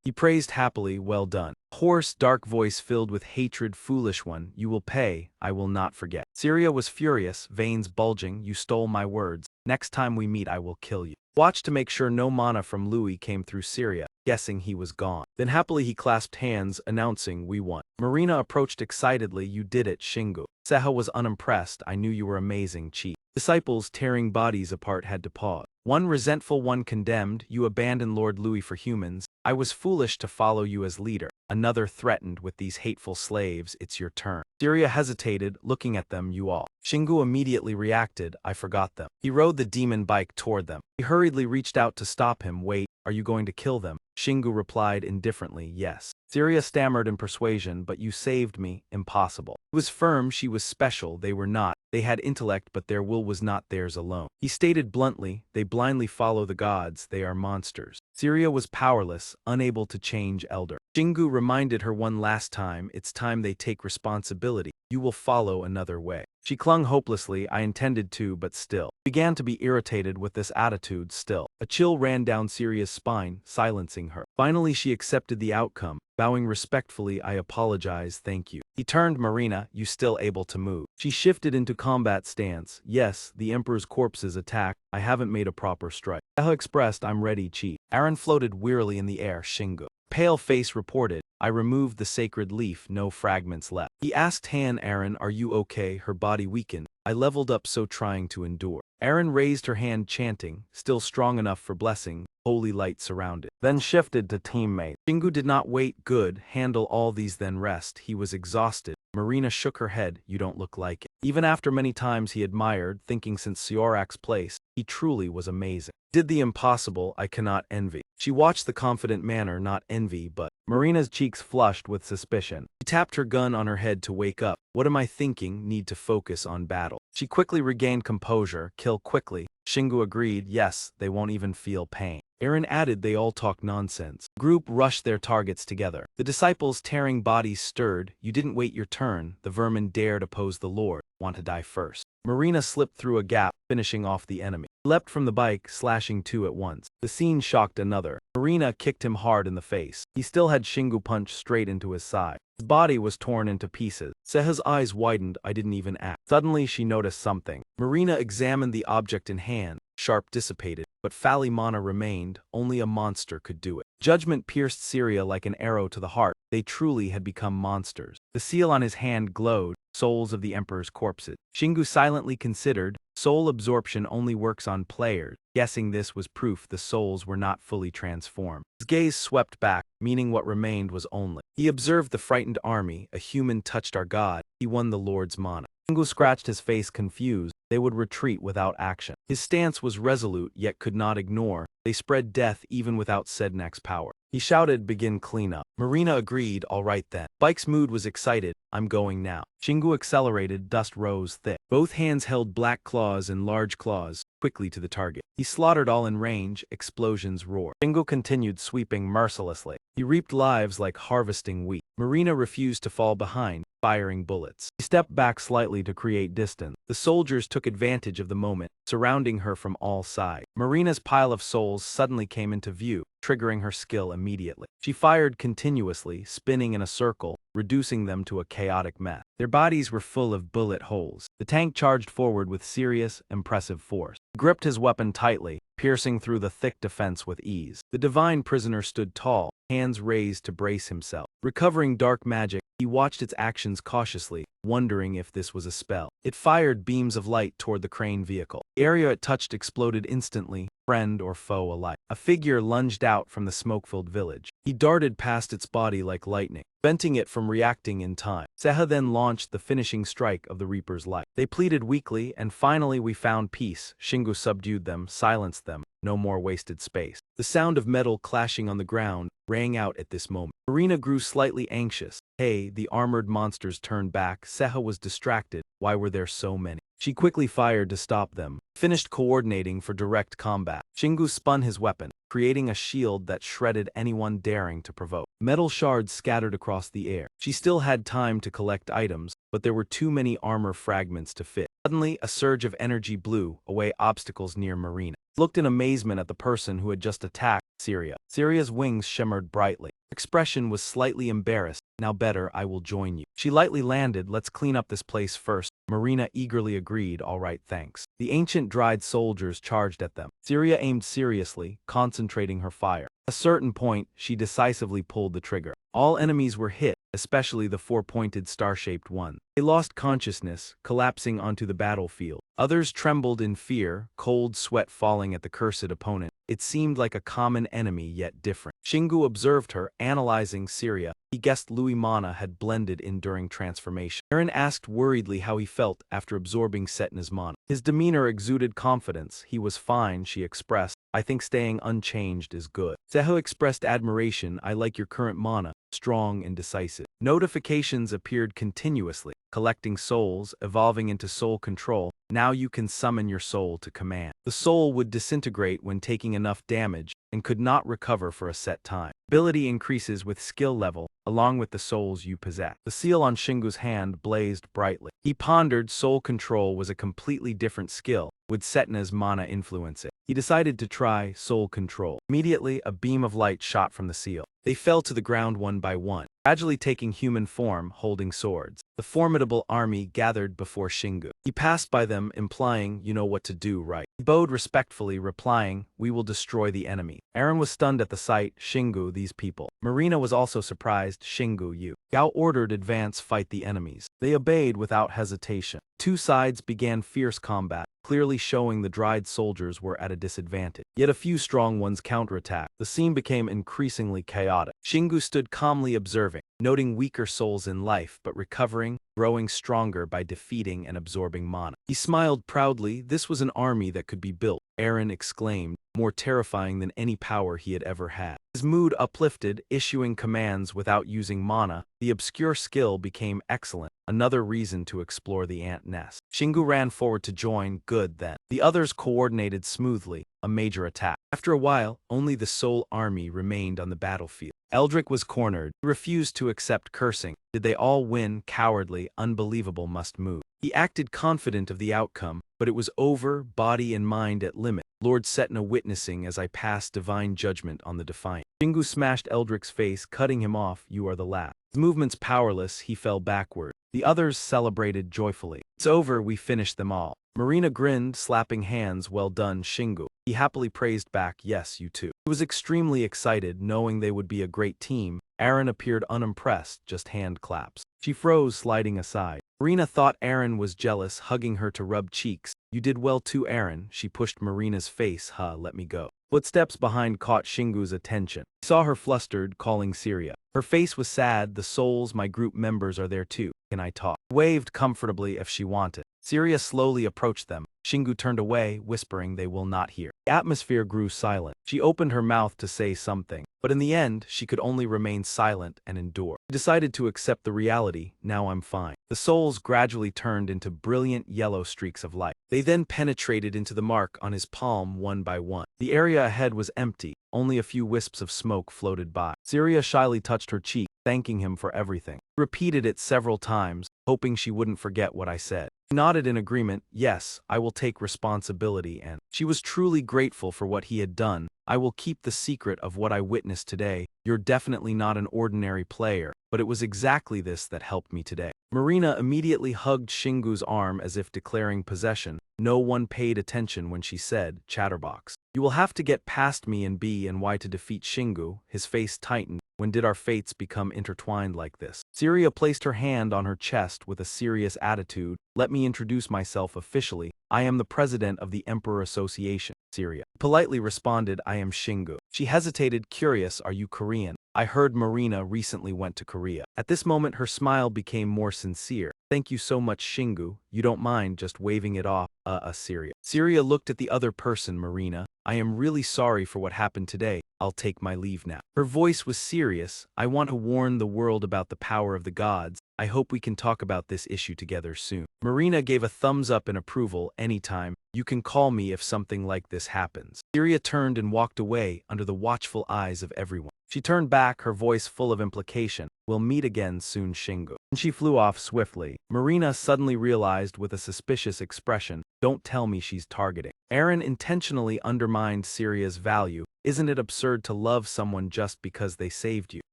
He praised happily, well done. Hoarse, dark voice filled with hatred, foolish one, you will pay, I will not forget. Syria was furious, veins bulging, you stole my words. Next time we meet I will kill you. Watched to make sure no mana from Louis came through Syria, guessing he was gone. Then happily he clasped hands, announcing, we won. Marina approached excitedly, you did it, Shingu. Seha was unimpressed, I knew you were amazing, chief. Disciples tearing bodies apart had to pause. One resentful, one condemned, you abandoned Lord Louis for humans. I was foolish to follow you as leader. Another threatened, with these hateful slaves, it's your turn. Syria hesitated, looking at them, you all. Shingu immediately reacted, I forgot them. He rode the demon bike toward them. He hurriedly reached out to stop him, wait, are you going to kill them? Shingu replied indifferently, yes. Syria stammered in persuasion, but you saved me, impossible. He was firm, she was special, they were not. They had intellect but their will was not theirs alone. He stated bluntly, they blindly follow the gods, they are monsters. Syria was powerless, unable to change elder. Shingu reminded her one last time, it's time they take responsibility. You will follow another way. She clung hopelessly, I intended to, but still. Began to be irritated with this attitude still. A chill ran down Syria's spine, silencing her. Finally she accepted the outcome. Bowing respectfully, I apologize, thank you. He turned, Marina, you still able to move? She shifted into combat stance. Yes, the Emperor's corpse is attacked. I haven't made a proper strike. Yahello expressed, I'm ready, chief. Aaron floated wearily in the air, Shingu. Pale face reported, I removed the sacred leaf, no fragments left. He asked Han, Aaron, are you okay? Her body weakened. I leveled up so trying to endure. Aaron raised her hand chanting, still strong enough for blessing, holy light surrounded. Then shifted to teammate. Shingu did not wait, good, handle all these then rest. He was exhausted. Marina shook her head, you don't look like it. Even after many times he admired, thinking since Siorak's place, he truly was amazing. Did the impossible, I cannot envy. She watched the confident manner, not envy, but Marina's cheeks flushed with suspicion. She tapped her gun on her head to wake up. What am I thinking? Need to focus on battle. She quickly regained composure, kill quickly. Shingu agreed, yes, they won't even feel pain. Aaron added they all talk nonsense. Group rushed their targets together. The disciples' tearing bodies stirred. You didn't wait your turn. The vermin dared oppose the Lord. Want to die first. Marina slipped through a gap, finishing off the enemy. He leapt from the bike, slashing two at once. The scene shocked another. Marina kicked him hard in the face. He still had Shingu punched straight into his side. His body was torn into pieces. Seha's eyes widened, I didn't even act. Suddenly she noticed something. Marina examined the object in hand. Sharp dissipated, but Fali mana remained. Only a monster could do it. Judgment pierced Syria like an arrow to the heart. They truly had become monsters. The seal on his hand glowed, souls of the Emperor's corpses. Shingu silently considered, soul absorption only works on players. Guessing this was proof the souls were not fully transformed. His gaze swept back, meaning what remained was only. He observed the frightened army, a human touched our god, he won the Lord's mana. Shingu scratched his face confused. They would retreat without action. His stance was resolute yet could not ignore. They spread death even without Sednak's power. He shouted, begin cleanup. Marina agreed, all right then. Bike's mood was excited, I'm going now. Shingu accelerated, dust rose thick. Both hands held black claws and large claws, quickly to the target. He slaughtered all in range, explosions roared. Shingu continued sweeping mercilessly. He reaped lives like harvesting wheat. Marina refused to fall behind, firing bullets. He stepped back slightly to create distance. The soldiers took advantage of the moment, surrounding her from all sides. Marina's pile of souls suddenly came into view, triggering her skill immediately. She fired continuously, spinning in a circle, reducing them to a chaotic mess. Their bodies were full of bullet holes. The tank charged forward with serious, impressive force. He gripped his weapon tightly, piercing through the thick defense with ease. The divine prisoner stood tall, hands raised to brace himself. Recovering dark magic, he watched its actions cautiously, wondering if this was a spell. It fired beams of light toward the crane vehicle. The area it touched exploded instantly, friend or foe alike. A figure lunged out from the smoke-filled village. He darted past its body like lightning, preventing it from from reacting in time. Seha then launched the finishing strike of the Reaper's Light. They pleaded weakly, and finally we found peace. Shingu subdued them, silenced them. No more wasted space. The sound of metal clashing on the ground rang out at this moment. Marina grew slightly anxious. Hey, the armored monsters turned back. Seha was distracted. Why were there so many? She quickly fired to stop them, finished coordinating for direct combat. Shingu spun his weapon, creating a shield that shredded anyone daring to provoke. Metal shards scattered across the air. She still had time to collect items, but there were too many armor fragments to fit. Suddenly, a surge of energy blew away obstacles near Marina. Looked in amazement at the person who had just attacked Syria. Syria's wings shimmered brightly. Her expression was slightly embarrassed. Now better, I will join you. She lightly landed. Let's clean up this place first. Marina eagerly agreed. All right, thanks. The ancient dried soldiers charged at them. Syria aimed seriously, concentrating her fire. At a certain point, she decisively pulled the trigger. All enemies were hit, especially the four-pointed star-shaped one. They lost consciousness, collapsing onto the battlefield. Others trembled in fear, cold sweat falling at the cursed opponent. It seemed like a common enemy, yet different. Shingu observed her, analyzing Syria. He guessed Louis Mana had blended in during transformation. Eren asked worriedly how he felt after absorbing Setna's mana. His demeanor exuded confidence. He was fine, she expressed. I think staying unchanged is good. Seho expressed admiration. I like your current mana, strong and decisive. Notifications appeared continuously, collecting souls, evolving into soul control. Now you can summon your soul to command. The soul would disintegrate when taking enough damage and could not recover for a set time. Ability increases with skill level, along with the souls you possess. The seal on Shingu's hand blazed brightly. He pondered. Soul control was a completely different skill. Would Setna's mana influence it? He decided to try soul control. Immediately, a beam of light shot from the seal. They fell to the ground one by one, gradually taking human form, holding swords. The formidable army gathered before Shingu. He passed by them, implying, you know what to do, right? He bowed respectfully, replying, we will destroy the enemy. Eren was stunned at the sight. Shingu, these people. Marina was also surprised. Shingu, you. Gao ordered advance, fight the enemies. They obeyed without hesitation. Two sides began fierce combat, clearly showing the dried soldiers were at a disadvantage. Yet a few strong ones counterattacked. The scene became increasingly chaotic. Shingu stood calmly observing, noting weaker souls in life but recovering, growing stronger by defeating and absorbing mana. He smiled proudly. This was an army that could be built. Eren exclaimed, more terrifying than any power he had ever had. His mood uplifted, issuing commands without using mana. The obscure skill became excellent, another reason to explore the ant nest. Shingu ran forward to join. Good then. The others coordinated smoothly, a major attack. After a while, only the Soul Army remained on the battlefield. Eldrick was cornered. He refused to accept cursing. Did they all win? Cowardly, unbelievable, must move. He acted confident of the outcome, but it was over, body and mind at limit. Lord Setna witnessing as I passed divine judgment on the defiant. Shingu smashed Eldrick's face, cutting him off. You are the last. His movements powerless, he fell backward. The others celebrated joyfully. It's over, we finished them all. Marina grinned, slapping hands. Well done, Shingu. He happily praised back. Yes, you too. He was extremely excited, knowing they would be a great team. Eren appeared unimpressed, just hand claps. She froze, sliding aside. Marina thought Eren was jealous, hugging her to rub cheeks. You did well too, Eren. She pushed Marina's face. Let me go. Footsteps behind caught Shingu's attention. He saw her flustered, calling Syria. Her face was sad. The souls, my group members, are there too. Can I talk? Waved comfortably if she wanted. Syria slowly approached them. Shingu turned away, whispering they will not hear. The atmosphere grew silent. She opened her mouth to say something, but in the end, she could only remain silent and endure. She decided to accept the reality. Now I'm fine. The souls gradually turned into brilliant yellow streaks of light. They then penetrated into the mark on his palm one by one. The area ahead was empty. Only a few wisps of smoke floated by. Syria shyly touched her cheek, thanking him for everything. He repeated it several times, hoping she wouldn't forget what I said. He nodded in agreement. Yes, I will take responsibility, and she was truly grateful for what he had done. I will keep the secret of what I witnessed today. You're definitely not an ordinary player, but it was exactly this that helped me today. Marina immediately hugged Shingu's arm as if declaring possession. No one paid attention when she said, Chatterbox. You will have to get past me and B and Y to defeat Shingu. His face tightened. When did our fates become intertwined like this? Syria placed her hand on her chest with a serious attitude. Let me introduce myself officially. I am the president of the Emperor Association. Syria politely responded, I am Shingu. She hesitated, curious, are you Korean? I heard Marina recently went to Korea. At this moment her smile became more sincere. Thank you so much Shingu, you don't mind just waving it off, Syria. Syria looked at the other person, Marina. I am really sorry for what happened today. I'll take my leave now. Her voice was serious. I want to warn the world about the power of the gods. I hope we can talk about this issue together soon. Marina gave a thumbs up in approval. Anytime. You can call me if something like this happens. Syria turned and walked away under the watchful eyes of everyone. She turned back, her voice full of implication. We'll meet again soon, Shingu. And she flew off swiftly. Marina suddenly realized with a suspicious expression, don't tell me she's targeting. Aaron intentionally undermined Syria's value. Isn't it absurd to love someone just because they saved you?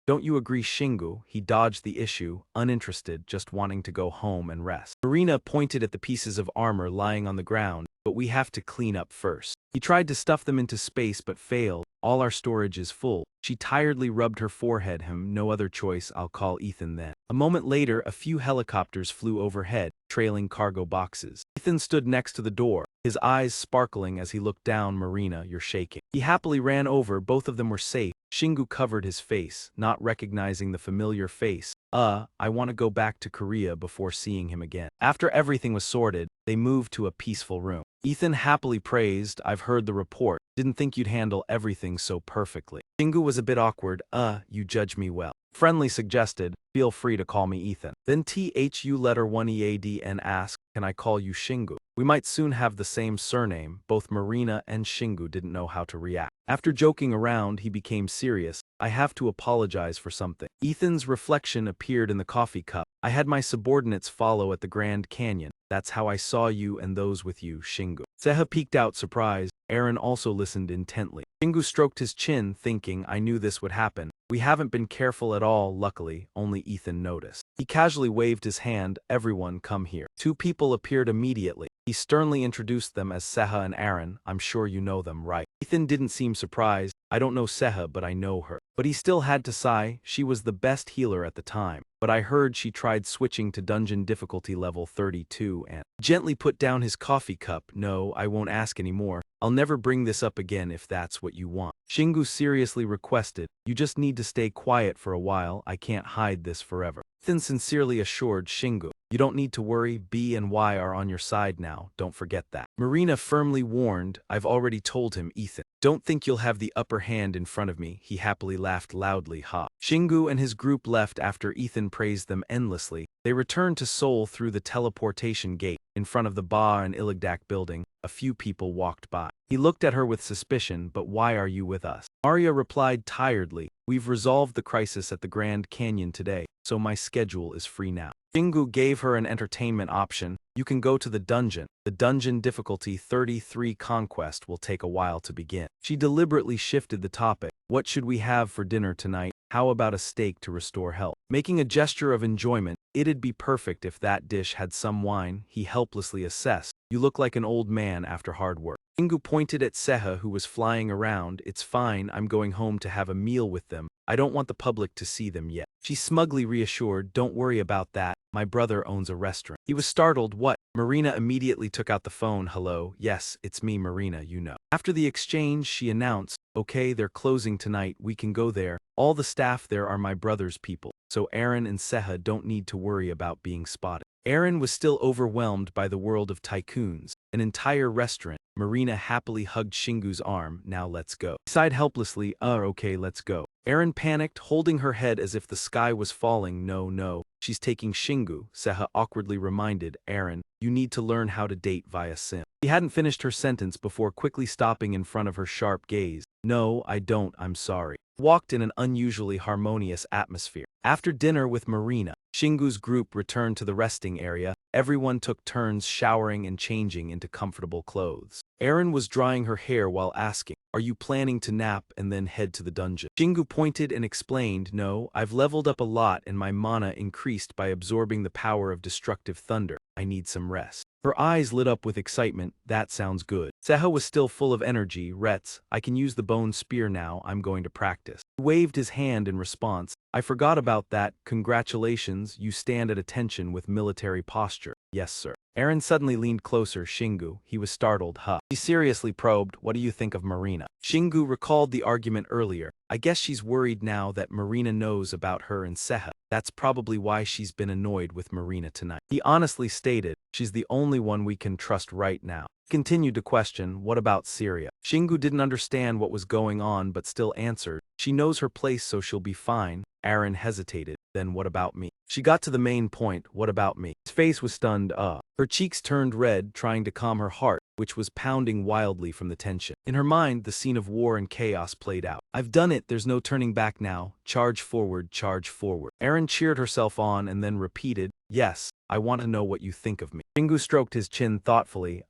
Don't you agree, Shingu? He dodged the issue, uninterested, just wanting to go home and rest. Marina pointed at the pieces of armor lying on the ground, but we have to clean up first. He tried to stuff them into space but failed. All our storage is full. She tiredly rubbed her forehead. No other choice, I'll call Ethan then. A moment later, a few helicopters flew overhead, trailing cargo boxes. Ethan stood next to the door, his eyes sparkling as he looked down. Marina, you're shaking. He happily ran over, both of them were safe. Shingu covered his face, not recognizing the familiar face. I want to go back to Korea before seeing him again. After everything was sorted, they moved to a peaceful room. Ethan happily praised, I've heard the report. Didn't think you'd handle everything so perfectly. Shingu was a bit awkward. You judge me well. Friendly suggested, feel free to call me Ethan. Then THU letter 1 EADN asked, can I call you Shingu? We might soon have the same surname. Both Marina and Shingu didn't know how to react. After joking around, he became serious. I have to apologize for something. Ethan's reflection appeared in the coffee cup. I had my subordinates follow at the Grand Canyon. That's how I saw you and those with you, Shingu. Seha peeked out surprised. Aaron also listened intently. Shingu stroked his chin, thinking, I knew this would happen. We haven't been careful at all, luckily, only Ethan noticed. He casually waved his hand, everyone come here. Two people appeared immediately. He sternly introduced them as Seha and Aaron. I'm sure you know them, right? Ethan didn't seem surprised. I don't know Seha, but I know her. But he still had to sigh. She was the best healer at the time. But I heard she tried switching to dungeon difficulty level 32 and gently put down his coffee cup. No, I won't ask anymore. I'll never bring this up again if that's what you want. Shingu seriously requested, you just need to stay quiet for a while. I can't hide this forever. Ethan sincerely assured Shingu, you don't need to worry, B and Y are on your side now, don't forget that. Marina firmly warned, I've already told him, Ethan. Don't think you'll have the upper hand in front of me. He happily laughed loudly, ha. Shingu and his group left after Ethan praised them endlessly. They returned to Seoul through the teleportation gate. In front of the Ba and Iligdak building, a few people walked by. He looked at her with suspicion, but why are you with us? Arya replied tiredly, we've resolved the crisis at the Grand Canyon today, so my schedule is free now. Shingu gave her an entertainment option. You can go to the dungeon. The dungeon difficulty 33 conquest will take a while to begin. She deliberately shifted the topic. What should we have for dinner tonight? How about a steak to restore health? Making a gesture of enjoyment, it'd be perfect if that dish had some wine, he helplessly assessed. You look like an old man after hard work. Shingu pointed at Seha who was flying around. It's fine, I'm going home to have a meal with them. I don't want the public to see them yet. She smugly reassured, don't worry about that. My brother owns a restaurant. He was startled. What? Marina immediately took out the phone. Hello, yes, it's me, Marina, you know. After the exchange, she announced, okay, they're closing tonight, we can go there. All the staff there are my brother's people, so Aaron and Seha don't need to worry about being spotted. Aaron was still overwhelmed by the world of tycoons, an entire restaurant. Marina happily hugged Shingu's arm. Now let's go. He sighed helplessly. Okay, let's go. Aaron panicked, holding her head as if the sky was falling. No, she's taking Shingu, Seha awkwardly reminded Aaron. You need to learn how to date via sim. He hadn't finished her sentence before quickly stopping in front of her sharp gaze. No, I don't, I'm sorry. Walked in an unusually harmonious atmosphere. After dinner with Marina, Shingu's group returned to the resting area. Everyone took turns showering and changing into comfortable clothes. Aaron was drying her hair while asking, are you planning to nap and then head to the dungeon? Shingu pointed and explained, no, I've leveled up a lot and my mana increased by absorbing the power of destructive thunder. I need some rest. Her eyes lit up with excitement. That sounds good. Seha was still full of energy. Rets, I can use the bone spear now. I'm going to practice. He waved his hand in response. I forgot about that. Congratulations, you stand at attention with military posture. Yes, sir. Aaron suddenly leaned closer. Shingu, he was startled. Huh. He seriously probed, what do you think of Marina? Shingu recalled the argument earlier. I guess she's worried now that Marina knows about her and Seha. That's probably why she's been annoyed with Marina tonight. He honestly stated, she's the only one we can trust right now. He continued to question, what about Syria? Shingu didn't understand what was going on but still answered, she knows her place so she'll be fine. Aaron hesitated. Then what about me? She got to the main point, what about me? His face was stunned. Her cheeks turned red, trying to calm her heart, which was pounding wildly from the tension. In her mind, the scene of war and chaos played out. I've done it, there's no turning back now. Charge forward, charge forward. Aaron cheered herself on and then repeated, yes, I want to know what you think of me. Shingu stroked his chin thoughtfully.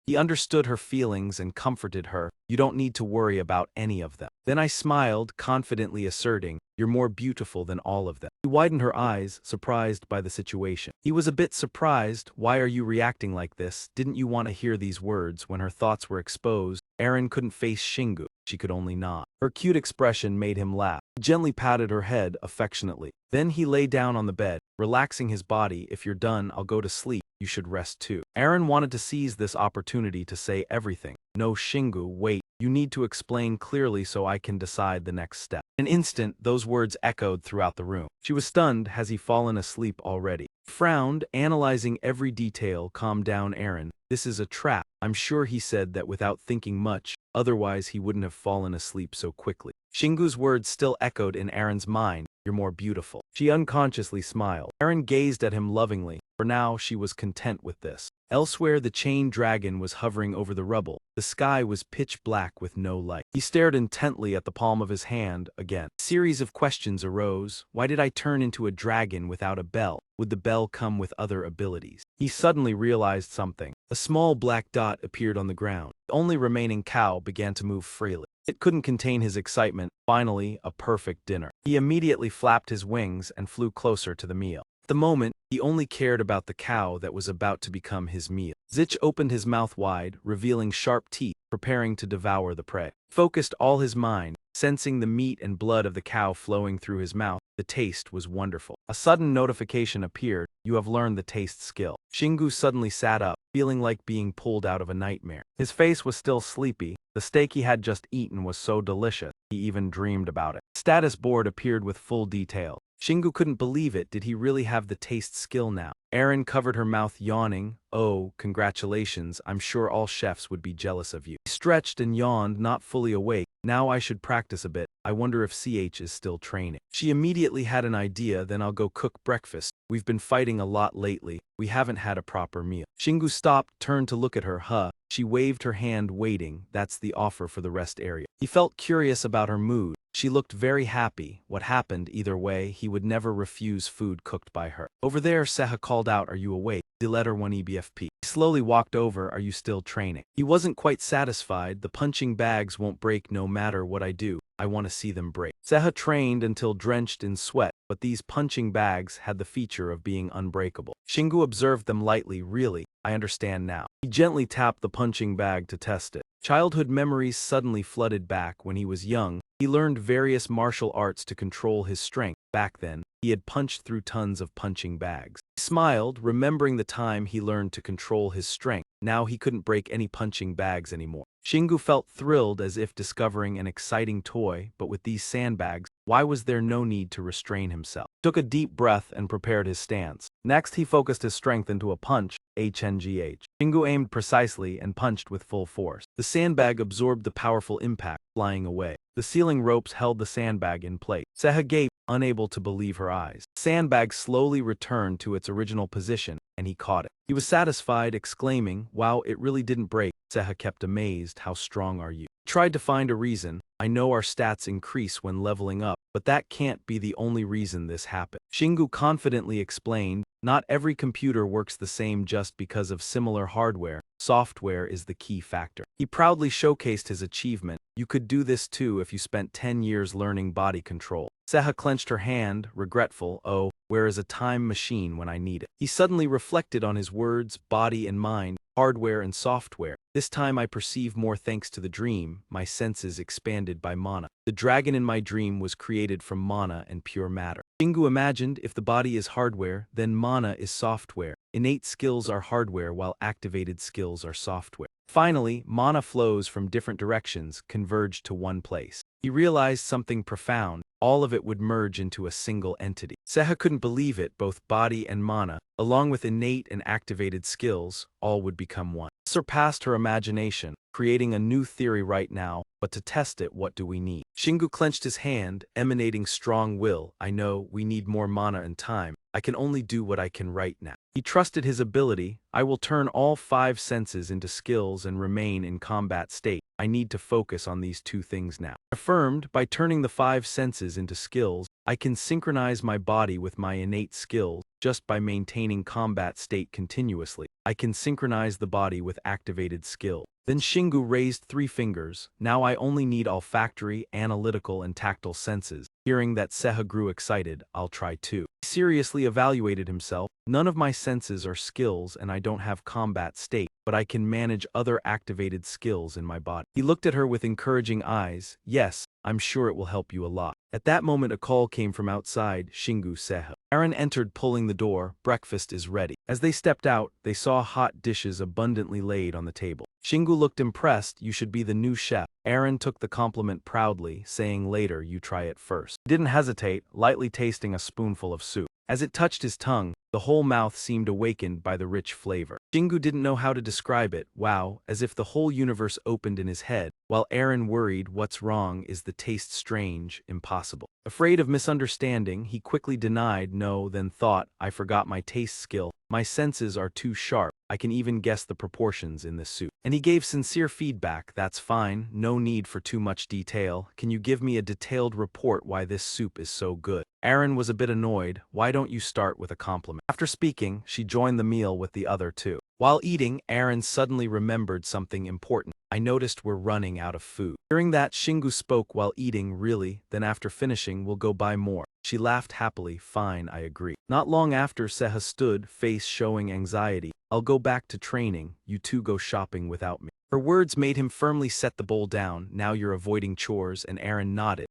He understood her feelings and comforted her. You don't need to worry about any of them. Then I smiled, confidently asserting, you're more beautiful than all of them. He widened her eyes, surprised by the situation. He was a bit surprised. Why are you reacting like this? Didn't you want to hear these words? When her thoughts were exposed, Aaron couldn't face Shingu. She could only nod. Her cute expression made him laugh. He gently patted her head affectionately. Then he lay down on the bed, relaxing his body. If you're done, I'll go to sleep. You should rest too. Aaron wanted to seize this opportunity to say everything. No, Shingu, wait. You need to explain clearly so I can decide the next step. In an instant, those words echoed throughout the room. She was stunned. Has he fallen asleep already? Frowned, analyzing every detail. Calm down, Aaron. This is a trap. I'm sure he said that without thinking much, otherwise he wouldn't have fallen asleep so quickly. Shingu's words still echoed in Aaron's mind. You're more beautiful. She unconsciously smiled. Aaron gazed at him lovingly. For now, she was content with this. Elsewhere, the chained dragon was hovering over the rubble. The sky was pitch black with no light. He stared intently at the palm of his hand again. A series of questions arose. Why did I turn into a dragon without a bell? Would the bell come with other abilities? He suddenly realized something. A small black dot appeared on the ground. The only remaining cow began to move freely. It couldn't contain his excitement. Finally, a perfect dinner. He immediately flapped his wings and flew closer to the meal. At the moment, he only cared about the cow that was about to become his meal. Zich opened his mouth wide, revealing sharp teeth, preparing to devour the prey. He focused all his mind, sensing the meat and blood of the cow flowing through his mouth. The taste was wonderful. A sudden notification appeared. You have learned the taste skill. Shingu suddenly sat up, feeling like being pulled out of a nightmare. His face was still sleepy. The steak he had just eaten was so delicious, he even dreamed about it. Status board appeared with full detail. Shingu couldn't believe it. Did he really have the taste skill now? Aaron covered her mouth, yawning. Oh, congratulations. I'm sure all chefs would be jealous of you. He stretched and yawned, not fully awake. Now I should practice a bit. I wonder if CH is still training. She immediately had an idea. Then I'll go cook breakfast. We've been fighting a lot lately. We haven't had a proper meal. Shingu stopped, turned to look at her. She waved her hand, waiting. That's the offer for the rest area. He felt curious about her mood. She looked very happy. What happened, either way, he would never refuse food cooked by her. Over there, Seha called out, are you awake? The letter 1 EBFP. He slowly walked over. Are you still training? He wasn't quite satisfied. The punching bags won't break no matter what I do. I want to see them break. Seha trained until drenched in sweat, but these punching bags had the feature of being unbreakable. Shingu observed them lightly. Really? I understand now. He gently tapped the punching bag to test it. Childhood memories suddenly flooded back. When he was young, he learned various martial arts to control his strength. Back then, he had punched through tons of punching bags. He smiled, remembering the time he learned to control his strength. Now he couldn't break any punching bags anymore. Shingu felt thrilled as if discovering an exciting toy, but with these sandbags, why was there no need to restrain himself? He took a deep breath and prepared his stance. Next, he focused his strength into a punch, HNGH. Shingu aimed precisely and punched with full force. The sandbag absorbed the powerful impact, flying away. The ceiling ropes held the sandbag in place. Seha gaped, unable to believe her eyes. The sandbag slowly returned to its original position, and he caught it. He was satisfied, exclaiming, wow, it really didn't break. Seha kept amazed. How strong are you? He tried to find a reason. I know our stats increase when leveling up, but that can't be the only reason this happened. Shingu confidently explained, not every computer works the same just because of similar hardware. Software is the key factor. He proudly showcased his achievement. You could do this too if you spent 10 years learning body control. Seha clenched her hand, regretful. Oh, where is a time machine when I need it? He suddenly reflected on his words, body and mind, hardware and software. This time I perceive more thanks to the dream, my senses expanded by mana. The dragon in my dream was created from mana and pure matter. Shingu imagined if the body is hardware, then mana is software. Innate skills are hardware while activated skills are software. Finally, mana flows from different directions converge to one place. He realized something profound. All of it would merge into a single entity. Seha couldn't believe it, both body and mana, along with innate and activated skills, all would become one. It surpassed her imagination, creating a new theory right now, but to test it, what do we need? Shingu clenched his hand, emanating strong will. I know, we need more mana and time. I can only do what I can right now. He trusted his ability. I will turn all 5 senses into skills and remain in combat state. I need to focus on these 2 things now. Affirmed, by turning the 5 senses into skills, I can synchronize my body with my innate skills. Just by maintaining combat state continuously, I can synchronize the body with activated skill. Then Shingu raised 3 fingers. Now I only need olfactory, analytical, and tactile senses. Hearing that, Seha grew excited. I'll try too. He seriously evaluated himself. None of my senses are skills and I don't have combat state, but I can manage other activated skills in my body. He looked at her with encouraging eyes. Yes, I'm sure it will help you a lot. At that moment a call came from outside. Shingu, Seha. Aaron entered, pulling the door. Breakfast is ready. As they stepped out, they saw hot dishes abundantly laid on the table. Shingu looked impressed. You should be the new chef. Aaron took the compliment proudly, saying later you try it first. He didn't hesitate, lightly tasting a spoonful of soup. As it touched his tongue, the whole mouth seemed awakened by the rich flavor. Shingu didn't know how to describe it. Wow, as if the whole universe opened in his head, while Aaron worried, what's wrong? Is the taste strange? Impossible. Afraid of misunderstanding, he quickly denied, no, then thought, I forgot my taste skill. My senses are too sharp. I can even guess the proportions in this soup. And he gave sincere feedback. That's fine, no need for too much detail. Can you give me a detailed report why this soup is so good? Aaron was a bit annoyed. Why don't you start with a compliment? After speaking, she joined the meal with the other 2. While eating, Aaron suddenly remembered something important. I noticed we're running out of food. Hearing that, Shingu spoke while eating. Really? Then after finishing, we'll go buy more. She laughed happily. Fine, I agree. Not long after, Seha stood, face showing anxiety. I'll go back to training. You 2 go shopping without me. Her words made him firmly set the bowl down. Now you're avoiding chores, and Aaron nodded.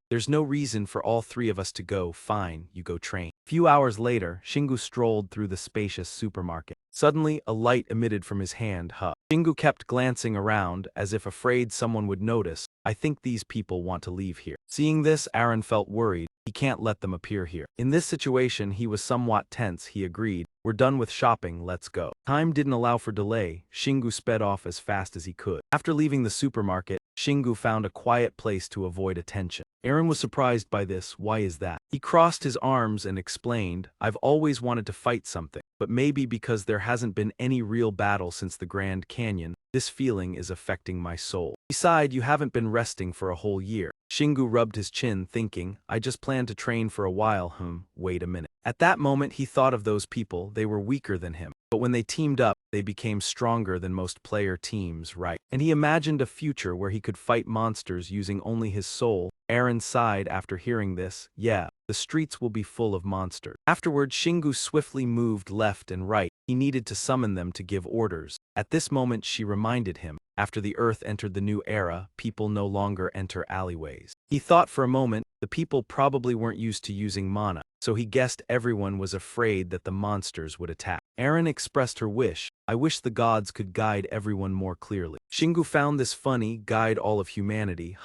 There's no reason for all 3 of us to go. Fine, you go train. Few hours later, Shingu strolled through the spacious supermarket. Suddenly, a light emitted from his hand. Shingu kept glancing around, as if afraid someone would notice. I think these people want to leave here. Seeing this, Aaron felt worried. He can't let them appear here. In this situation, he was somewhat tense. He agreed. We're done with shopping, let's go. Time didn't allow for delay. Shingu sped off as fast as he could. After leaving the supermarket, Shingu found a quiet place to avoid attention. Aaron was surprised by this. Why is that? He crossed his arms and explained, I've always wanted to fight something, but maybe because there hasn't been any real battle since the Grand Canyon, this feeling is affecting my soul. Besides, you haven't been resting for a whole year. Shingu rubbed his chin, thinking, I just planned to train for a while. Wait a minute. At that moment he thought of those people. They were weaker than him, but when they teamed up, they became stronger than most player teams, right? And he imagined a future where he could fight monsters using only his soul. Aaron sighed after hearing this. Yeah, the streets will be full of monsters. Afterward, Shingu swiftly moved left and right. He needed to summon them to give orders. At this moment she reminded him, after the Earth entered the new era, people no longer enter alleyways. He thought for a moment, the people probably weren't used to using mana, so he guessed everyone was afraid that the monsters would attack. Aaron expressed her wish. I wish the gods could guide everyone more clearly. Shingu found this funny, guide all of humanity.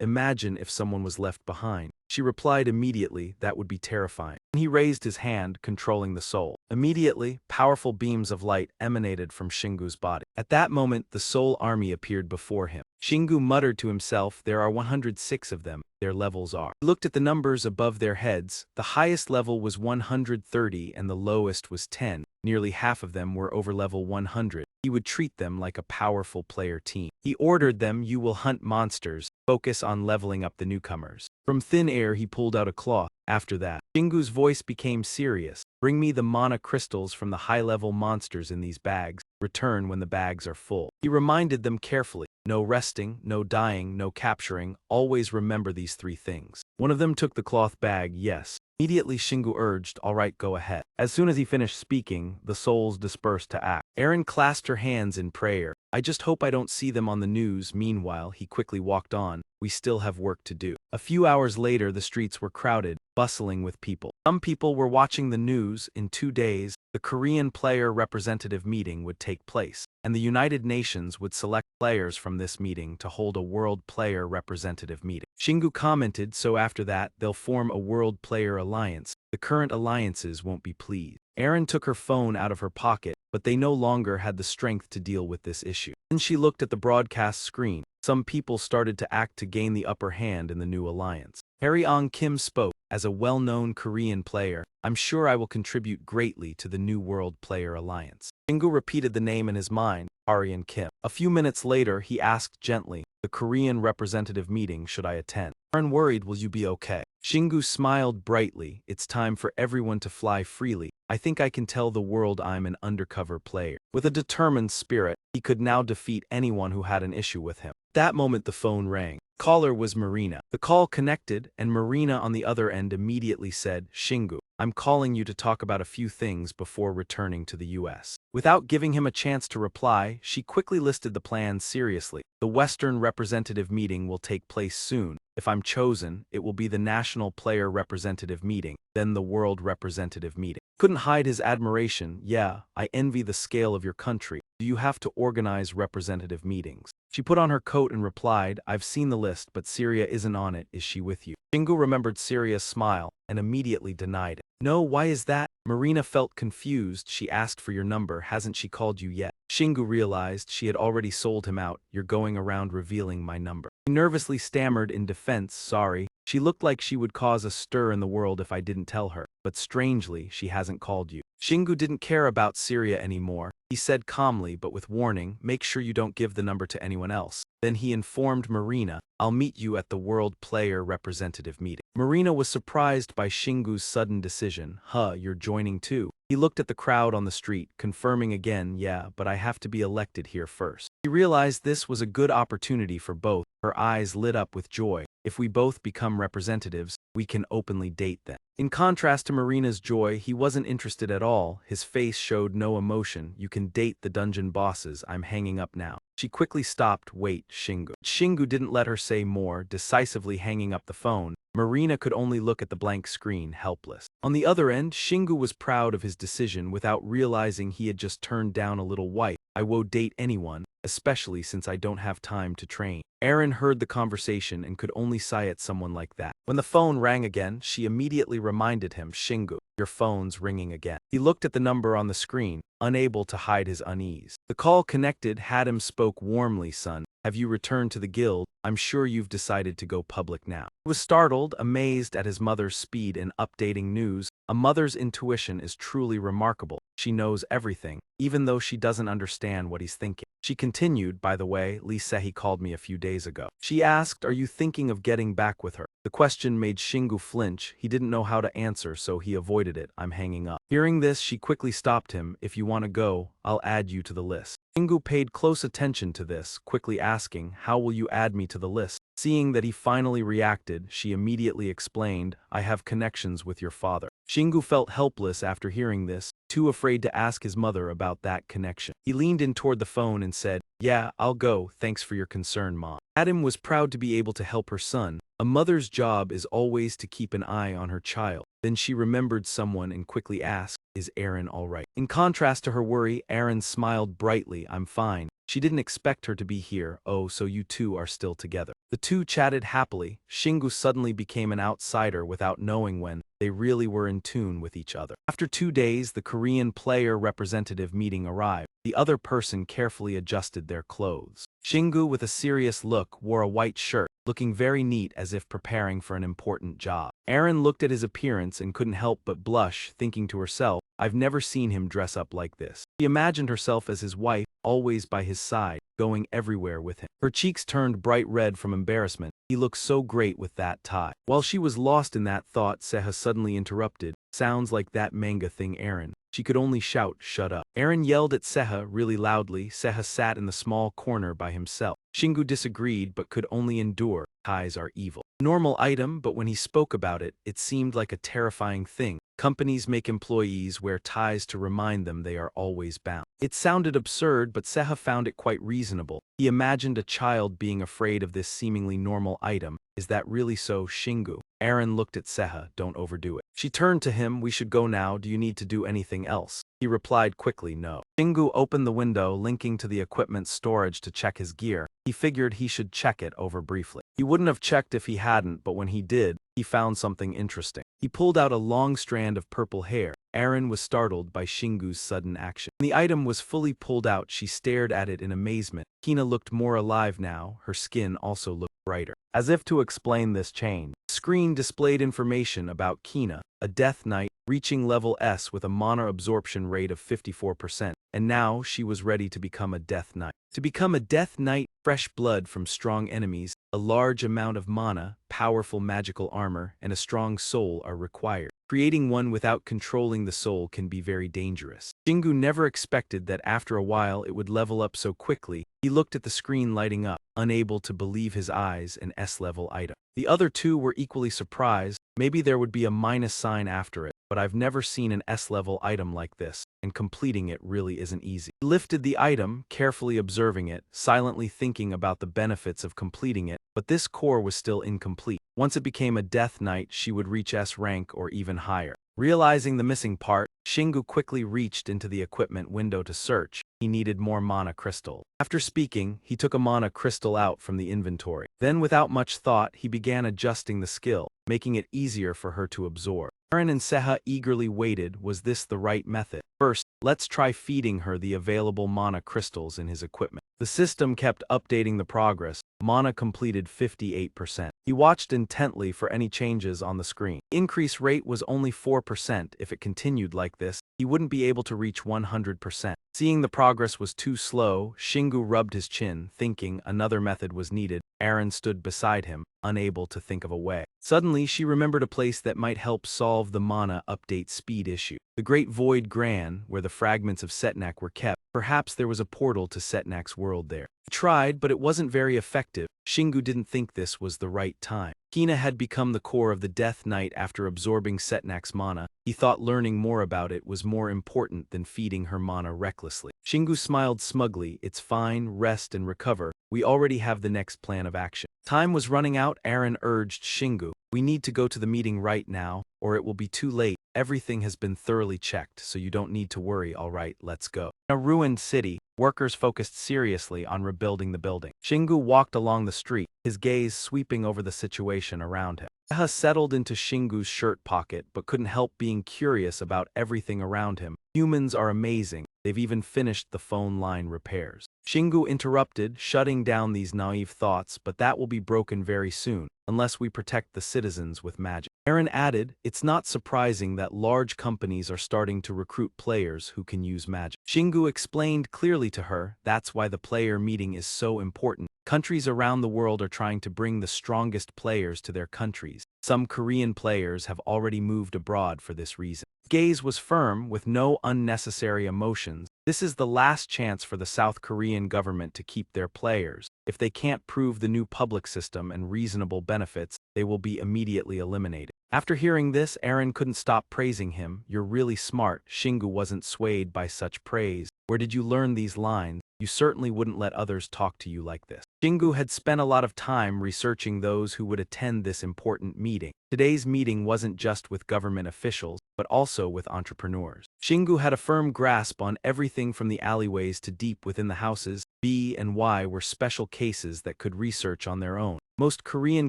Imagine if someone was left behind. She replied immediately, that would be terrifying. He raised his hand, controlling the soul. Immediately, powerful beams of light emanated from Shingu's body. At that moment, the soul army appeared before him. Shingu muttered to himself, there are 106 of them. Their levels are. He looked at the numbers above their heads. The highest level was 130 and the lowest was 10. Nearly half of them were over level 100. He would treat them like a powerful player team. He ordered them, you will hunt monsters. Focus on leveling up the newcomers. From thin air he pulled out a cloth. After that, Shingu's voice became serious. Bring me the mana crystals from the high-level monsters in these bags. Return when the bags are full. He reminded them carefully. No resting, no dying, no capturing. Always remember these 3 things. One of them took the cloth bag, yes. Immediately Shingu urged, all right, go ahead. As soon as he finished speaking, the souls dispersed to act. Aaron clasped her hands in prayer. I just hope I don't see them on the news. Meanwhile, he quickly walked on. We still have work to do. A few hours later, the streets were crowded, bustling with people. Some people were watching the news. In 2 days, the Korean player representative meeting would take place, and the United Nations would select players from this meeting to hold a world player representative meeting. Shingu commented, so after that, they'll form a world player alliance. The current alliances won't be pleased. Erin took her phone out of her pocket, but they no longer had the strength to deal with this issue. Then she looked at the broadcast screen. Some people started to act to gain the upper hand in the new alliance. Harry Kim spoke. As a well-known Korean player, I'm sure I will contribute greatly to the new World Player Alliance. Shingu repeated the name in his mind, Harry Kim. A few minutes later, he asked gently, the Korean representative meeting, should I attend? Erin worried, will you be okay? Shingu smiled brightly, it's time for everyone to fly freely. I think I can tell the world I'm an undercover player. With a determined spirit, he could now defeat anyone who had an issue with him. At that moment the phone rang. Caller was Marina. The call connected, and Marina on the other end immediately said, Shingu, I'm calling you to talk about a few things before returning to the US. Without giving him a chance to reply, she quickly listed the plan seriously. The Western representative meeting will take place soon. If I'm chosen, it will be the National Player Representative meeting, then the World Representative meeting. Couldn't hide his admiration. Yeah, I envy the scale of your country. Do you have to organize representative meetings? She put on her coat and replied, I've seen the list, but Syria isn't on it. Is she with you? Shingu remembered Syria's smile and immediately denied it. No, why is that? Marina felt confused. She asked for your number. Hasn't she called you yet? Shingu realized she had already sold him out. You're going around revealing my number. He nervously stammered in defense, sorry. She looked like she would cause a stir in the world if I didn't tell her, but strangely, she hasn't called you. Shingu didn't care about Syria anymore. He said calmly but with warning, make sure you don't give the number to anyone else. Then he informed Marina, I'll meet you at the World Player Representative meeting. Marina was surprised by Shingu's sudden decision. You're joining too? He looked at the crowd on the street, confirming again, yeah, but I have to be elected here first. He realized this was a good opportunity for both. Her eyes lit up with joy. If we both become representatives, we can openly date then. In contrast to Marina's joy, he wasn't interested at all. His face showed no emotion. You can date the dungeon bosses. I'm hanging up now. She quickly stopped. Wait, Shingu. Shingu didn't let her say more, decisively hanging up the phone. Marina could only look at the blank screen, helpless. On the other end, Shingu was proud of his decision without realizing he had just turned down a little wife. I won't date anyone, especially since I don't have time to train. Erin heard the conversation and could only sigh at someone like that. When the phone rang again, she immediately reminded him, Shingu, your phone's ringing again. He looked at the number on the screen, unable to hide his unease. The call connected. Hadim spoke warmly, son. Have you returned to the guild? I'm sure you've decided to go public now. He was startled, amazed at his mother's speed in updating news. A mother's intuition is truly remarkable. She knows everything, even though she doesn't understand what he's thinking. She continued, by the way, Lee Sehi called me a few days ago. She asked, are you thinking of getting back with her? The question made Shingu flinch. He didn't know how to answer, so he avoided it. I'm hanging up. Hearing this, she quickly stopped him. If you want to go, I'll add you to the list. Shingu paid close attention to this, quickly asking, how will you add me to the list? Seeing that he finally reacted, she immediately explained, I have connections with your father. Shingu felt helpless after hearing this, too afraid to ask his mother about that connection. He leaned in toward the phone and said, yeah, I'll go, thanks for your concern, Mom. Hadim was proud to be able to help her son. A mother's job is always to keep an eye on her child. Then she remembered someone and quickly asked, is Erin all right? In contrast to her worry, Erin smiled brightly, I'm fine. She didn't expect her to be here. Oh, so you two are still together. The two chatted happily. Shingu suddenly became an outsider without knowing when they really were in tune with each other. After 2 days, the Korean player representative meeting arrived. The other person carefully adjusted their clothes. Shingu, with a serious look, wore a white shirt, looking very neat as if preparing for an important job. Erin looked at his appearance and couldn't help but blush, thinking to herself, I've never seen him dress up like this. She imagined herself as his wife, always by his side, going everywhere with him. Her cheeks turned bright red from embarrassment. He looked so great with that tie. While she was lost in that thought, Seha suddenly interrupted. Sounds like that manga thing, Erin. She could only shout, shut up. Erin yelled at Seha really loudly. Seha sat in the small corner by himself. Shingu disagreed but could only endure. Ties are evil. Normal item, but when he spoke about it, it seemed like a terrifying thing. Companies make employees wear ties to remind them they are always bound. It sounded absurd, but Seha found it quite reasonable. He imagined a child being afraid of this seemingly normal item. Is that really so, Shingu? Aaron looked at Seha. Don't overdo it. She turned to him. We should go now. Do you need to do anything else? He replied quickly, no. Shingu opened the window linking to the equipment storage to check his gear. He figured he should check it over briefly. He wouldn't have checked if he hadn't, but when he did, he found something interesting. He pulled out a long strand of purple hair. Aaron was startled by Shingu's sudden action. When the item was fully pulled out, she stared at it in amazement. Kina looked more alive now. Her skin also looked brighter. As if to explain this change, the screen displayed information about Kina, a Death Knight, reaching level S with a mana absorption rate of 54%, and now she was ready to become a Death Knight. To become a Death Knight, fresh blood from strong enemies, a large amount of mana, powerful magical armor, and a strong soul are required. Creating one without controlling the soul can be very dangerous. Shingu never expected that after a while it would level up so quickly. He looked at the screen lighting up, unable to believe his eyes. An S-level item. The other two were equally surprised. Maybe there would be a minus sign after it, but I've never seen an S-level item like this, and completing it really isn't easy. He lifted the item, carefully observing it, silently thinking about the benefits of completing it, but this core was still incomplete. Once it became a Death Knight, she would reach S rank or even higher. Realizing the missing part, Shingu quickly reached into the equipment window to search. He needed more mana crystal. After speaking, he took a mana crystal out from the inventory. Then without much thought, he began adjusting the skill, making it easier for her to absorb. Aaron and Seha eagerly waited. Was this the right method? First, let's try feeding her the available mana crystals in his equipment. The system kept updating the progress. Mana completed 58%. He watched intently for any changes on the screen. The increase rate was only 4%. If it continued like this, he wouldn't be able to reach 100%. Seeing the progress was too slow, Shingu rubbed his chin, thinking another method was needed. Aaron stood beside him, unable to think of a way. Suddenly, she remembered a place that might help solve the mana update speed issue. The Great Void Gran, where the fragments of Setnak were kept. Perhaps there was a portal to Setnak's world there. He tried, but it wasn't very effective. Shingu didn't think this was the right time. Kina had become the core of the Death Knight after absorbing Setnak's mana. He thought learning more about it was more important than feeding her mana recklessly. Shingu smiled smugly. It's fine, rest and recover. We already have the next plan of action. Time was running out. Aaron urged Shingu. We need to go to the meeting right now, or it will be too late. Everything has been thoroughly checked, so you don't need to worry. All right, let's go. In a ruined city, workers focused seriously on rebuilding the building. Shingu walked along the street, his gaze sweeping over the situation around him. Seha settled into Shingu's shirt pocket but couldn't help being curious about everything around him. Humans are amazing. They've even finished the phone line repairs. Shingu interrupted, shutting down these naive thoughts, but that will be broken very soon, unless we protect the citizens with magic. Aaron added, it's not surprising that large companies are starting to recruit players who can use magic. Shingu explained clearly to her, that's why the player meeting is so important. Countries around the world are trying to bring the strongest players to their countries. Some Korean players have already moved abroad for this reason. Gaze was firm, with no unnecessary emotions. This is the last chance for the South Korean government to keep their players. If they can't prove the new public system and reasonable benefits, they will be immediately eliminated. After hearing this, Aaron couldn't stop praising him. You're really smart. Shingu wasn't swayed by such praise. Where did you learn these lines? You certainly wouldn't let others talk to you like this. Shingu had spent a lot of time researching those who would attend this important meeting. Today's meeting wasn't just with government officials, but also with entrepreneurs. Shingu had a firm grasp on everything from the alleyways to deep within the houses. B and Y were special cases that could research on their own. Most Korean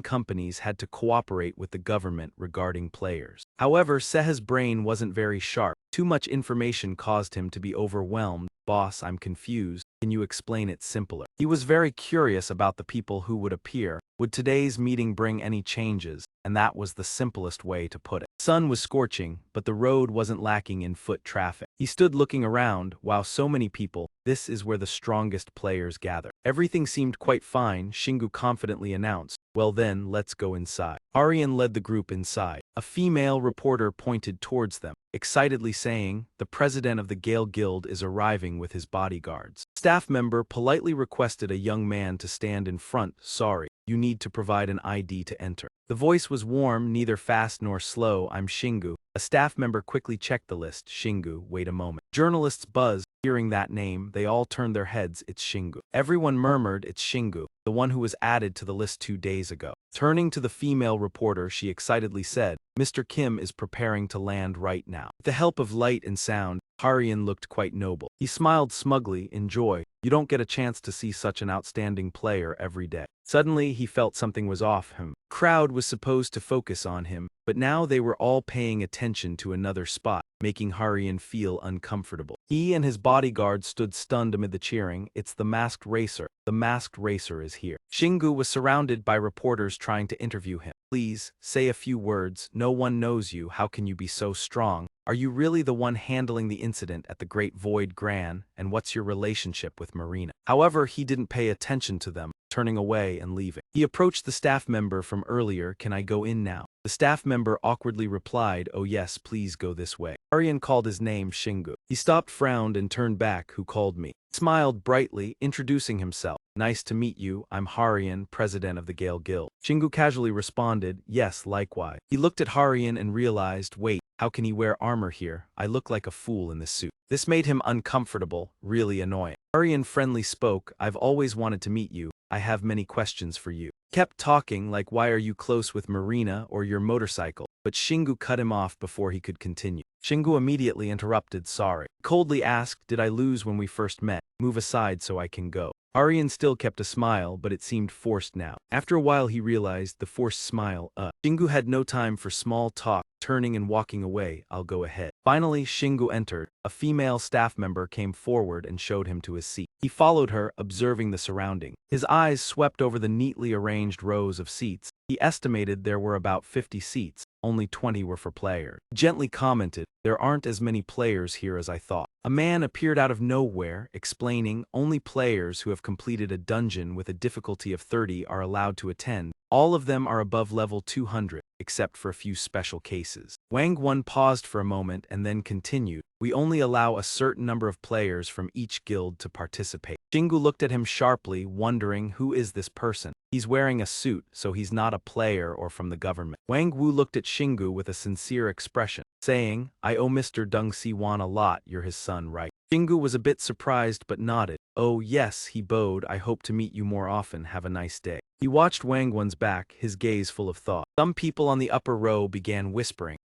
companies had to cooperate with the government regarding players. However, Seha's brain wasn't very sharp. Too much information caused him to be overwhelmed. Boss, I'm confused. Can you explain it simpler? He was very curious about the people who would appear. Would today's meeting bring any changes? And that was the simplest way to put it. The sun was scorching, but the road wasn't lacking in foot traffic. He stood looking around. Wow, so many people. This is where the strongest players gather. Everything seemed quite fine, Shingu confidently announced. Well then, let's go inside. Aryan led the group inside. A female reporter pointed towards them, excitedly saying, the president of the Gale Guild is arriving with his bodyguards. A staff member politely requested a young man to stand in front. Sorry, you need to provide an ID to enter. The voice was warm, neither fast nor slow. I'm Shingu. A staff member quickly checked the list. Shingu, wait a moment. Journalists buzzed. Hearing that name, they all turned their heads. It's Shingu. Everyone murmured, it's Shingu, the one who was added to the list 2 days ago. Turning to the female reporter, she excitedly said, Mr. Kim is preparing to land right now. With the help of light and sound, Harian looked quite noble. He smiled smugly in joy. You don't get a chance to see such an outstanding player every day. Suddenly, he felt something was off him. The crowd was supposed to focus on him, but now they were all paying attention to another spot, making Harian feel uncomfortable. He and his bodyguard stood stunned amid the cheering. It's the masked racer. The masked racer is here. Shingu was surrounded by reporters trying to interview him. Please, say a few words. No one knows you. How can you be so strong? Are you really the one handling the incident at the Great Void Gran? And what's your relationship with Marina? However, he didn't pay attention to them, turning away and leaving. He approached the staff member from earlier. Can I go in now? The staff member awkwardly replied, oh yes, please go this way. Harian called his name Shingu. He stopped, frowned, and turned back. Who called me? He smiled brightly, introducing himself. Nice to meet you. I'm Harian, president of the Gale Guild. Shingu casually responded, yes, likewise. He looked at Harian and realized, wait, how can he wear armor here? I look like a fool in this suit. This made him uncomfortable, really annoying. Harian friendly spoke, I've always wanted to meet you. I have many questions for you. Kept talking like why are you close with Marina or your motorcycle, but Shingu cut him off before he could continue. Shingu immediately interrupted, sorry. Coldly asked, did I lose when we first met? Move aside so I can go. Harian still kept a smile, but it seemed forced now. After a while he realized the forced smile, Shingu had no time for small talk, turning and walking away, I'll go ahead. Finally, Shingu entered. A female staff member came forward and showed him to his seat. He followed her, observing the surrounding. His eyes swept over the neatly arranged rows of seats. He estimated there were about 50 seats. Only 20 were for players. He gently commented, there aren't as many players here as I thought. A man appeared out of nowhere, explaining, only players who have completed a dungeon with a difficulty of 30 are allowed to attend. All of them are above level 200, except for a few special cases. Wang Won paused for a moment and then continued, we only allow a certain number of players from each guild to participate. Shingu looked at him sharply, wondering who is this person. He's wearing a suit, so he's not a player or from the government. Wang Wu looked at Shingu with a sincere expression, saying, I owe Mr. Deng Si-wan a lot, you're his son, right? Shingu was a bit surprised but nodded. Oh yes, he bowed, I hope to meet you more often, have a nice day. He watched Wang Wen's back, his gaze full of thought. Some people on the upper row began whispering,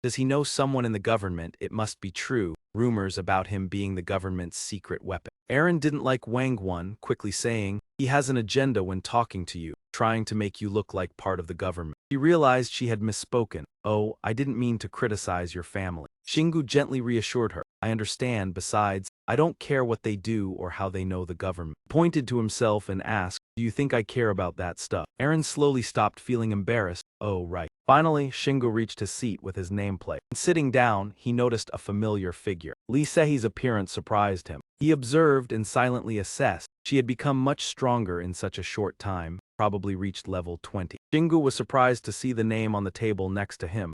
does he know someone in the government? It must be true. Rumors about him being the government's secret weapon. Aaron didn't like Wang Wen, quickly saying, he has an agenda when talking to you, trying to make you look like part of the government. She realized she had misspoken. Oh, I didn't mean to criticize your family. Shingu gently reassured her. I understand, besides, I don't care what they do or how they know the government. He pointed to himself and asked, do you think I care about that stuff? Aaron slowly stopped feeling embarrassed. Oh, right. Finally, Shingu reached his seat with his nameplate. Sitting down, he noticed a familiar figure. Lee Sehi's appearance surprised him. He observed and silently assessed. She had become much stronger in such a short time, probably reached level 20. Shingu was surprised to see the name on the table next to him.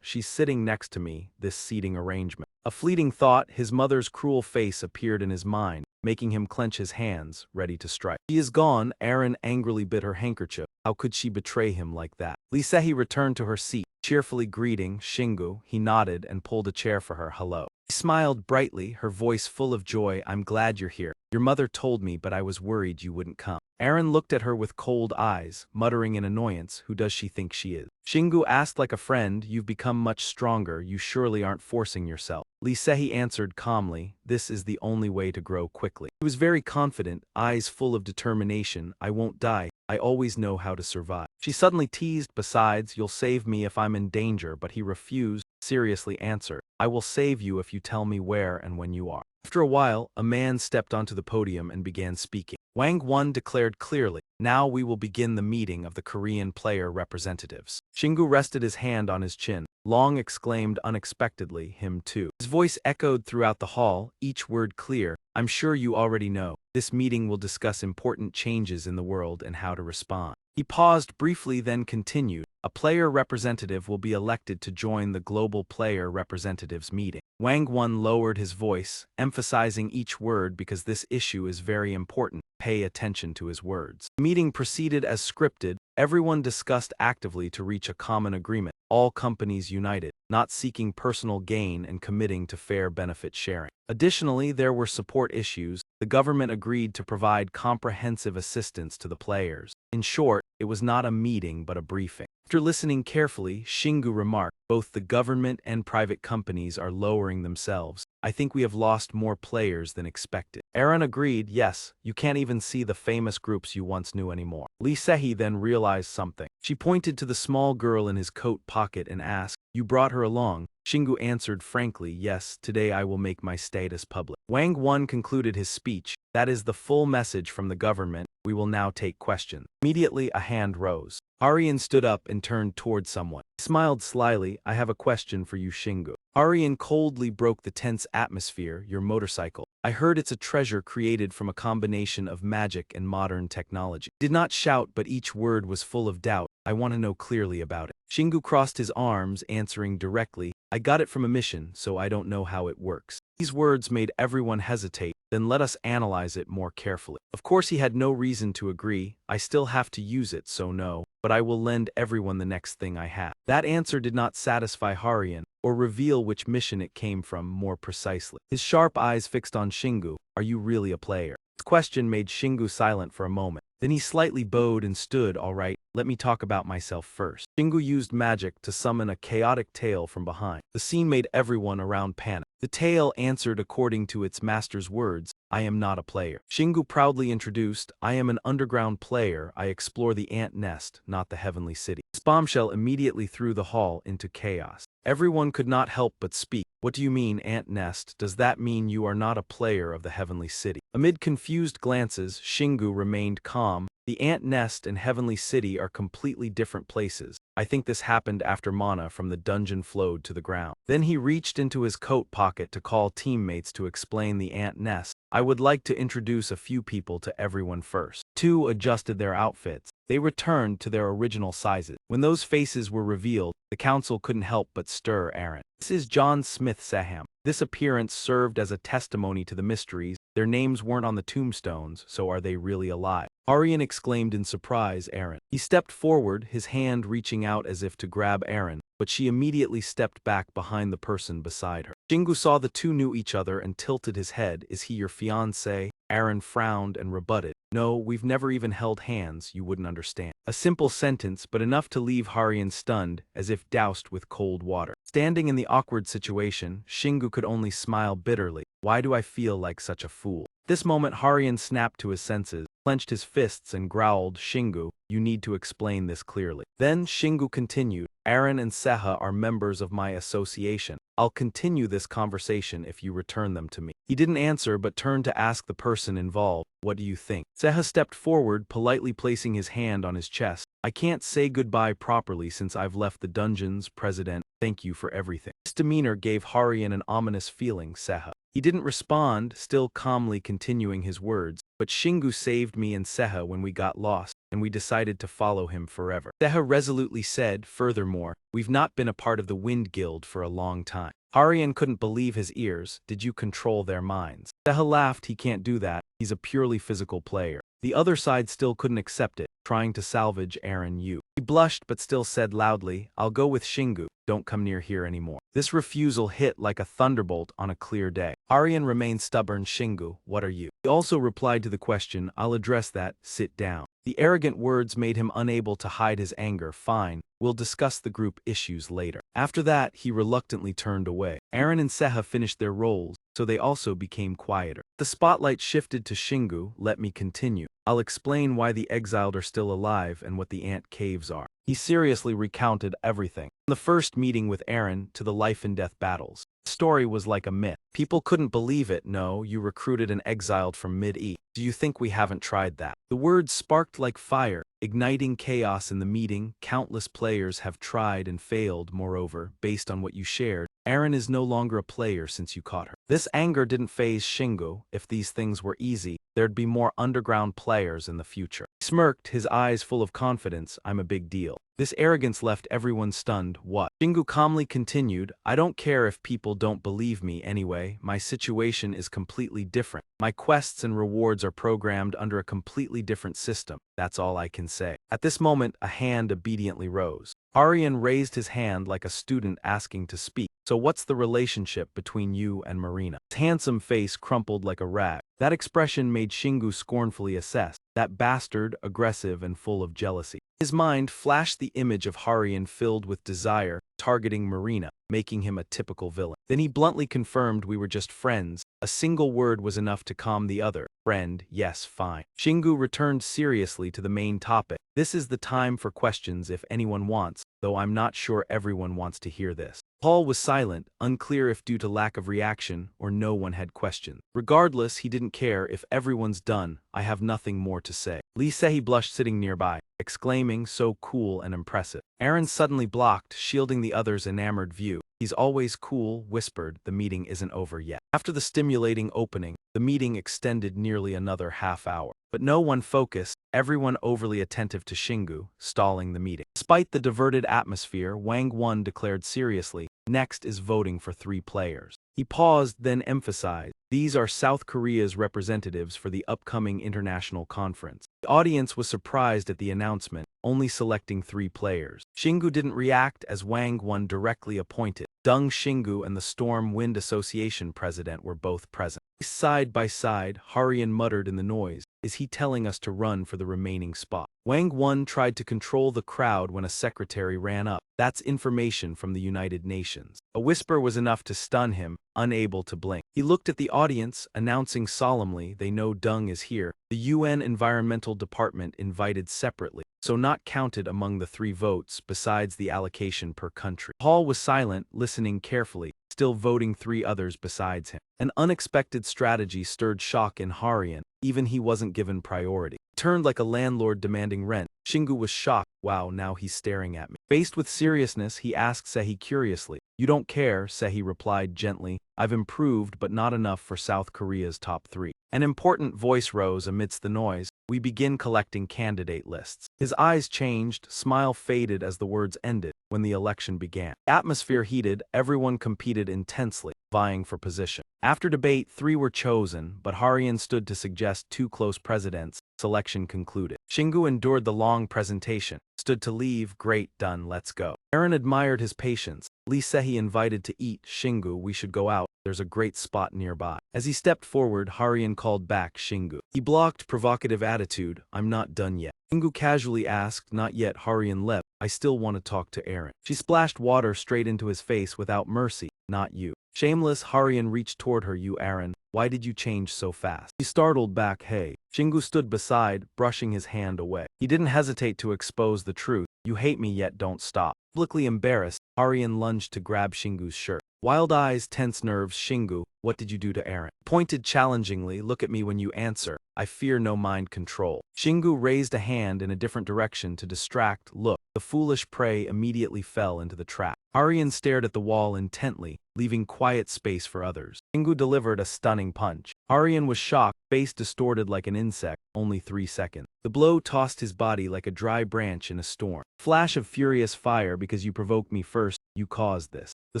She's sitting next to me, this seating arrangement. A fleeting thought, his mother's cruel face appeared in his mind, making him clench his hands, ready to strike. She is gone, Aaron angrily bit her handkerchief. How could she betray him like that? Lee Sehi returned to her seat, cheerfully greeting Shingu. He nodded and pulled a chair for her. Hello. She smiled brightly, her voice full of joy. I'm glad you're here. Your mother told me, but I was worried you wouldn't come. Aaron looked at her with cold eyes, muttering in annoyance, who does she think she is? Shingu asked like a friend, you've become much stronger, you surely aren't forcing yourself. Lee Sehi answered calmly, this is the only way to grow quickly. He was very confident, eyes full of determination, I won't die, I always know how to survive. She suddenly teased, besides, you'll save me if I'm in danger, but he refused, seriously answered, I will save you if you tell me where and when you are. After a while, a man stepped onto the podium and began speaking. Wang Won declared clearly, now we will begin the meeting of the Korean player representatives. Shingu rested his hand on his chin. Long exclaimed unexpectedly, him too. His voice echoed throughout the hall, each word clear. I'm sure you already know. This meeting will discuss important changes in the world and how to respond. He paused briefly, then continued. a player representative will be elected to join the global player representatives meeting. Wang Won lowered his voice, emphasizing each word because this issue is very important. Pay attention to his words. The meeting proceeded as scripted. Everyone discussed actively to reach a common agreement. All companies united, not seeking personal gain and committing to fair benefit sharing. Additionally, there were support issues. The government agreed to provide comprehensive assistance to the players. In short, it was not a meeting but a briefing. After listening carefully, Shingu remarked, both the government and private companies are lowering themselves. I think we have lost more players than expected. Aaron agreed, yes, you can't even see the famous groups you once knew anymore. Lee Sehi then realized something. She pointed to the small girl in his coat pocket and asked, you brought her along? Shingu answered frankly, yes, today I will make my status public. Wang Won concluded his speech. That is the full message from the government. We will now take questions. Immediately a hand rose. Arian stood up and turned toward someone. He smiled slyly. I have a question for you, Shingu. Arian coldly broke the tense atmosphere. Your motorcycle. I heard it's a treasure created from a combination of magic and modern technology. He did not shout, but each word was full of doubt. I want to know clearly about it. Shingu crossed his arms, answering directly, I got it from a mission, so I don't know how it works. These words made everyone hesitate. Then let us analyze it more carefully. Of course he had no reason to agree. I still have to use it, so no, but I will lend everyone the next thing I have. That answer did not satisfy Harian, or reveal which mission it came from more precisely. His sharp eyes fixed on Shingu. Are you really a player? This question made Shingu silent for a moment. Then he slightly bowed and stood. All right, let me talk about myself first. Shingu used magic to summon a chaotic tail from behind. The scene made everyone around panic. The tail answered according to its master's words, I am not a player. Shingu proudly introduced, I am an underground player. I explore the ant nest, not the heavenly city. This bombshell immediately threw the hall into chaos. Everyone could not help but speak. What do you mean, ant nest? Does that mean you are not a player of the heavenly city? Amid confused glances, Shingu remained calm. The ant nest and heavenly city are completely different places. I think this happened after mana from the dungeon flowed to the ground. Then he reached into his coat pocket to call teammates to explain the ant nest. I would like to introduce a few people to everyone first. Two adjusted their outfits. They returned to their original sizes. When those faces were revealed, the council couldn't help but stir Aaron. This is John Smith Saham. This appearance served as a testimony to the mysteries. Their names weren't on the tombstones, so are they really alive? Arian exclaimed in surprise, Aaron. He stepped forward, his hand reaching out as if to grab Aaron, but she immediately stepped back behind the person beside her. Shingu saw the two knew each other and tilted his head. Is he your fiancé? Aaron frowned and rebutted. No, we've never even held hands, you wouldn't understand. A simple sentence, but enough to leave Harian stunned, as if doused with cold water. Standing in the awkward situation, Shingu could only smile bitterly. Why do I feel like such a fool? This moment Harian snapped to his senses, clenched his fists and growled, Shingu, you need to explain this clearly. Then Shingu continued, Aaron and Seha are members of my association. I'll continue this conversation if you return them to me. He didn't answer but turned to ask the person involved, what do you think? Seha stepped forward, politely placing his hand on his chest. I can't say goodbye properly since I've left the dungeons, President. Thank you for everything. This demeanor gave Harian an ominous feeling, Seha. He didn't respond, still calmly continuing his words, but Shingu saved me and Seha when we got lost, and we decided to follow him forever. Seha resolutely said, furthermore, we've not been a part of the Wind Guild for a long time. Harian couldn't believe his ears. Did you control their minds? Seha laughed. He can't do that. He's a purely physical player. The other side still couldn't accept it, trying to salvage Aaron Yu. He blushed but still said loudly, I'll go with Shingu. Don't come near here anymore. This refusal hit like a thunderbolt on a clear day. Arian remained stubborn. Shingu, what are you? He also replied to the question, I'll address that, sit down. The arrogant words made him unable to hide his anger. Fine, we'll discuss the group issues later. After that, he reluctantly turned away. Aaron and Seha finished their roles, so they also became quieter. The spotlight shifted to Shingu. Let me continue. I'll explain why the exiled are still alive and what the ant caves are. He seriously recounted everything, from the first meeting with Aaron to the life-and-death battles. The story was like a myth. People couldn't believe it. No, you recruited an exiled from Mid-E. Do you think we haven't tried that? The words sparked like fire, igniting chaos in the meeting. Countless players have tried and failed. Moreover, based on what you shared, Aaron is no longer a player since you caught her. This anger didn't faze Shingu. If these things were easy, there'd be more underground players in the future. He smirked, his eyes full of confidence. I'm a big deal. This arrogance left everyone stunned. What? Shingu calmly continued, I don't care if people don't believe me anyway, my situation is completely different. My quests and rewards are programmed under a completely different system. That's all I can say. At this moment, a hand obediently rose. Arian raised his hand like a student asking to speak. So what's the relationship between you and Marina? His handsome face crumpled like a rag. That expression made Shingu scornfully assess. That bastard, aggressive and full of jealousy. His mind flashed the image of Harian filled with desire, targeting Marina, making him a typical villain. Then he bluntly confirmed we were just friends. A single word was enough to calm the other. Friend, yes, fine. Shingu returned seriously to the main topic. This is the time for questions if anyone wants, though I'm not sure everyone wants to hear this. Paul was silent, unclear if due to lack of reaction or no one had questions. Regardless, he didn't care. If everyone's done, I have nothing more to say. Lee Sehi blushed sitting nearby, exclaiming, so cool and impressive. Aaron suddenly blocked, shielding the other's enamored view. He's always cool, whispered, the meeting isn't over yet. After the stimulating opening, the meeting extended nearly another half hour. But no one focused, everyone overly attentive to Shingu, stalling the meeting. Despite the diverted atmosphere, Wang Won declared seriously, next is voting for 3 players. He paused, then emphasized, these are South Korea's representatives for the upcoming international conference. The audience was surprised at the announcement, only selecting 3 players. Shingu didn't react as Wang Won directly appointed. Dung Shingu and the Storm Wind Association president were both present. Side by side, Harian muttered in the noise, is he telling us to run for the remaining spot? Wang Won tried to control the crowd when a secretary ran up. That's information from the United Nations. A whisper was enough to stun him, unable to blink. He looked at the audience, announcing solemnly, they know Dung is here. The UN Environmental Department invited separately, so not counted among the 3 votes besides the allocation per country. Paul was silent, listening carefully, still voting 3 others besides him. An unexpected strategy stirred shock in Harian. Even he wasn't given priority. He turned like a landlord demanding rent. Shingu was shocked. Wow, now he's staring at me. Faced with seriousness, he asked Sehi curiously. You don't care, Sehi replied gently. I've improved, but not enough for South Korea's top 3. An important voice rose amidst the noise. We begin collecting candidate lists. His eyes changed, smile faded as the words ended. When the election began, the atmosphere heated, everyone competed intensely, vying for position. After debate, 3 were chosen, but Harian stood to suggest 2 close presidents. Selection concluded. Shingu endured the long presentation, stood to leave, great, done, let's go. Aaron admired his patience. Lee Sehi invited to eat. Shingu, we should go out, there's a great spot nearby. As he stepped forward, Harian called back Shingu. He blocked provocative attitude, I'm not done yet. Shingu casually asked, not yet. Harian leapt, I still want to talk to Aaron. She splashed water straight into his face without mercy, not you. Shameless, Harian reached toward her, you Aaron, why did you change so fast? He startled back, hey. Shingu stood beside, brushing his hand away. He didn't hesitate to expose the truth, you hate me yet don't stop. Publicly embarrassed, Harian lunged to grab Shingu's shirt. Wild eyes, tense nerves, Shingu, what did you do to Aaron? Pointed challengingly, look at me when you answer, I fear no mind control. Shingu raised a hand in a different direction to distract, look. The foolish prey immediately fell into the trap. Harian stared at the wall intently, leaving quiet space for others. Shingu delivered a stunning punch. Harian was shocked, face distorted like an insect, only 3 seconds. The blow tossed his body like a dry branch in a storm. Flash of furious fire because you provoked me first, you caused this. The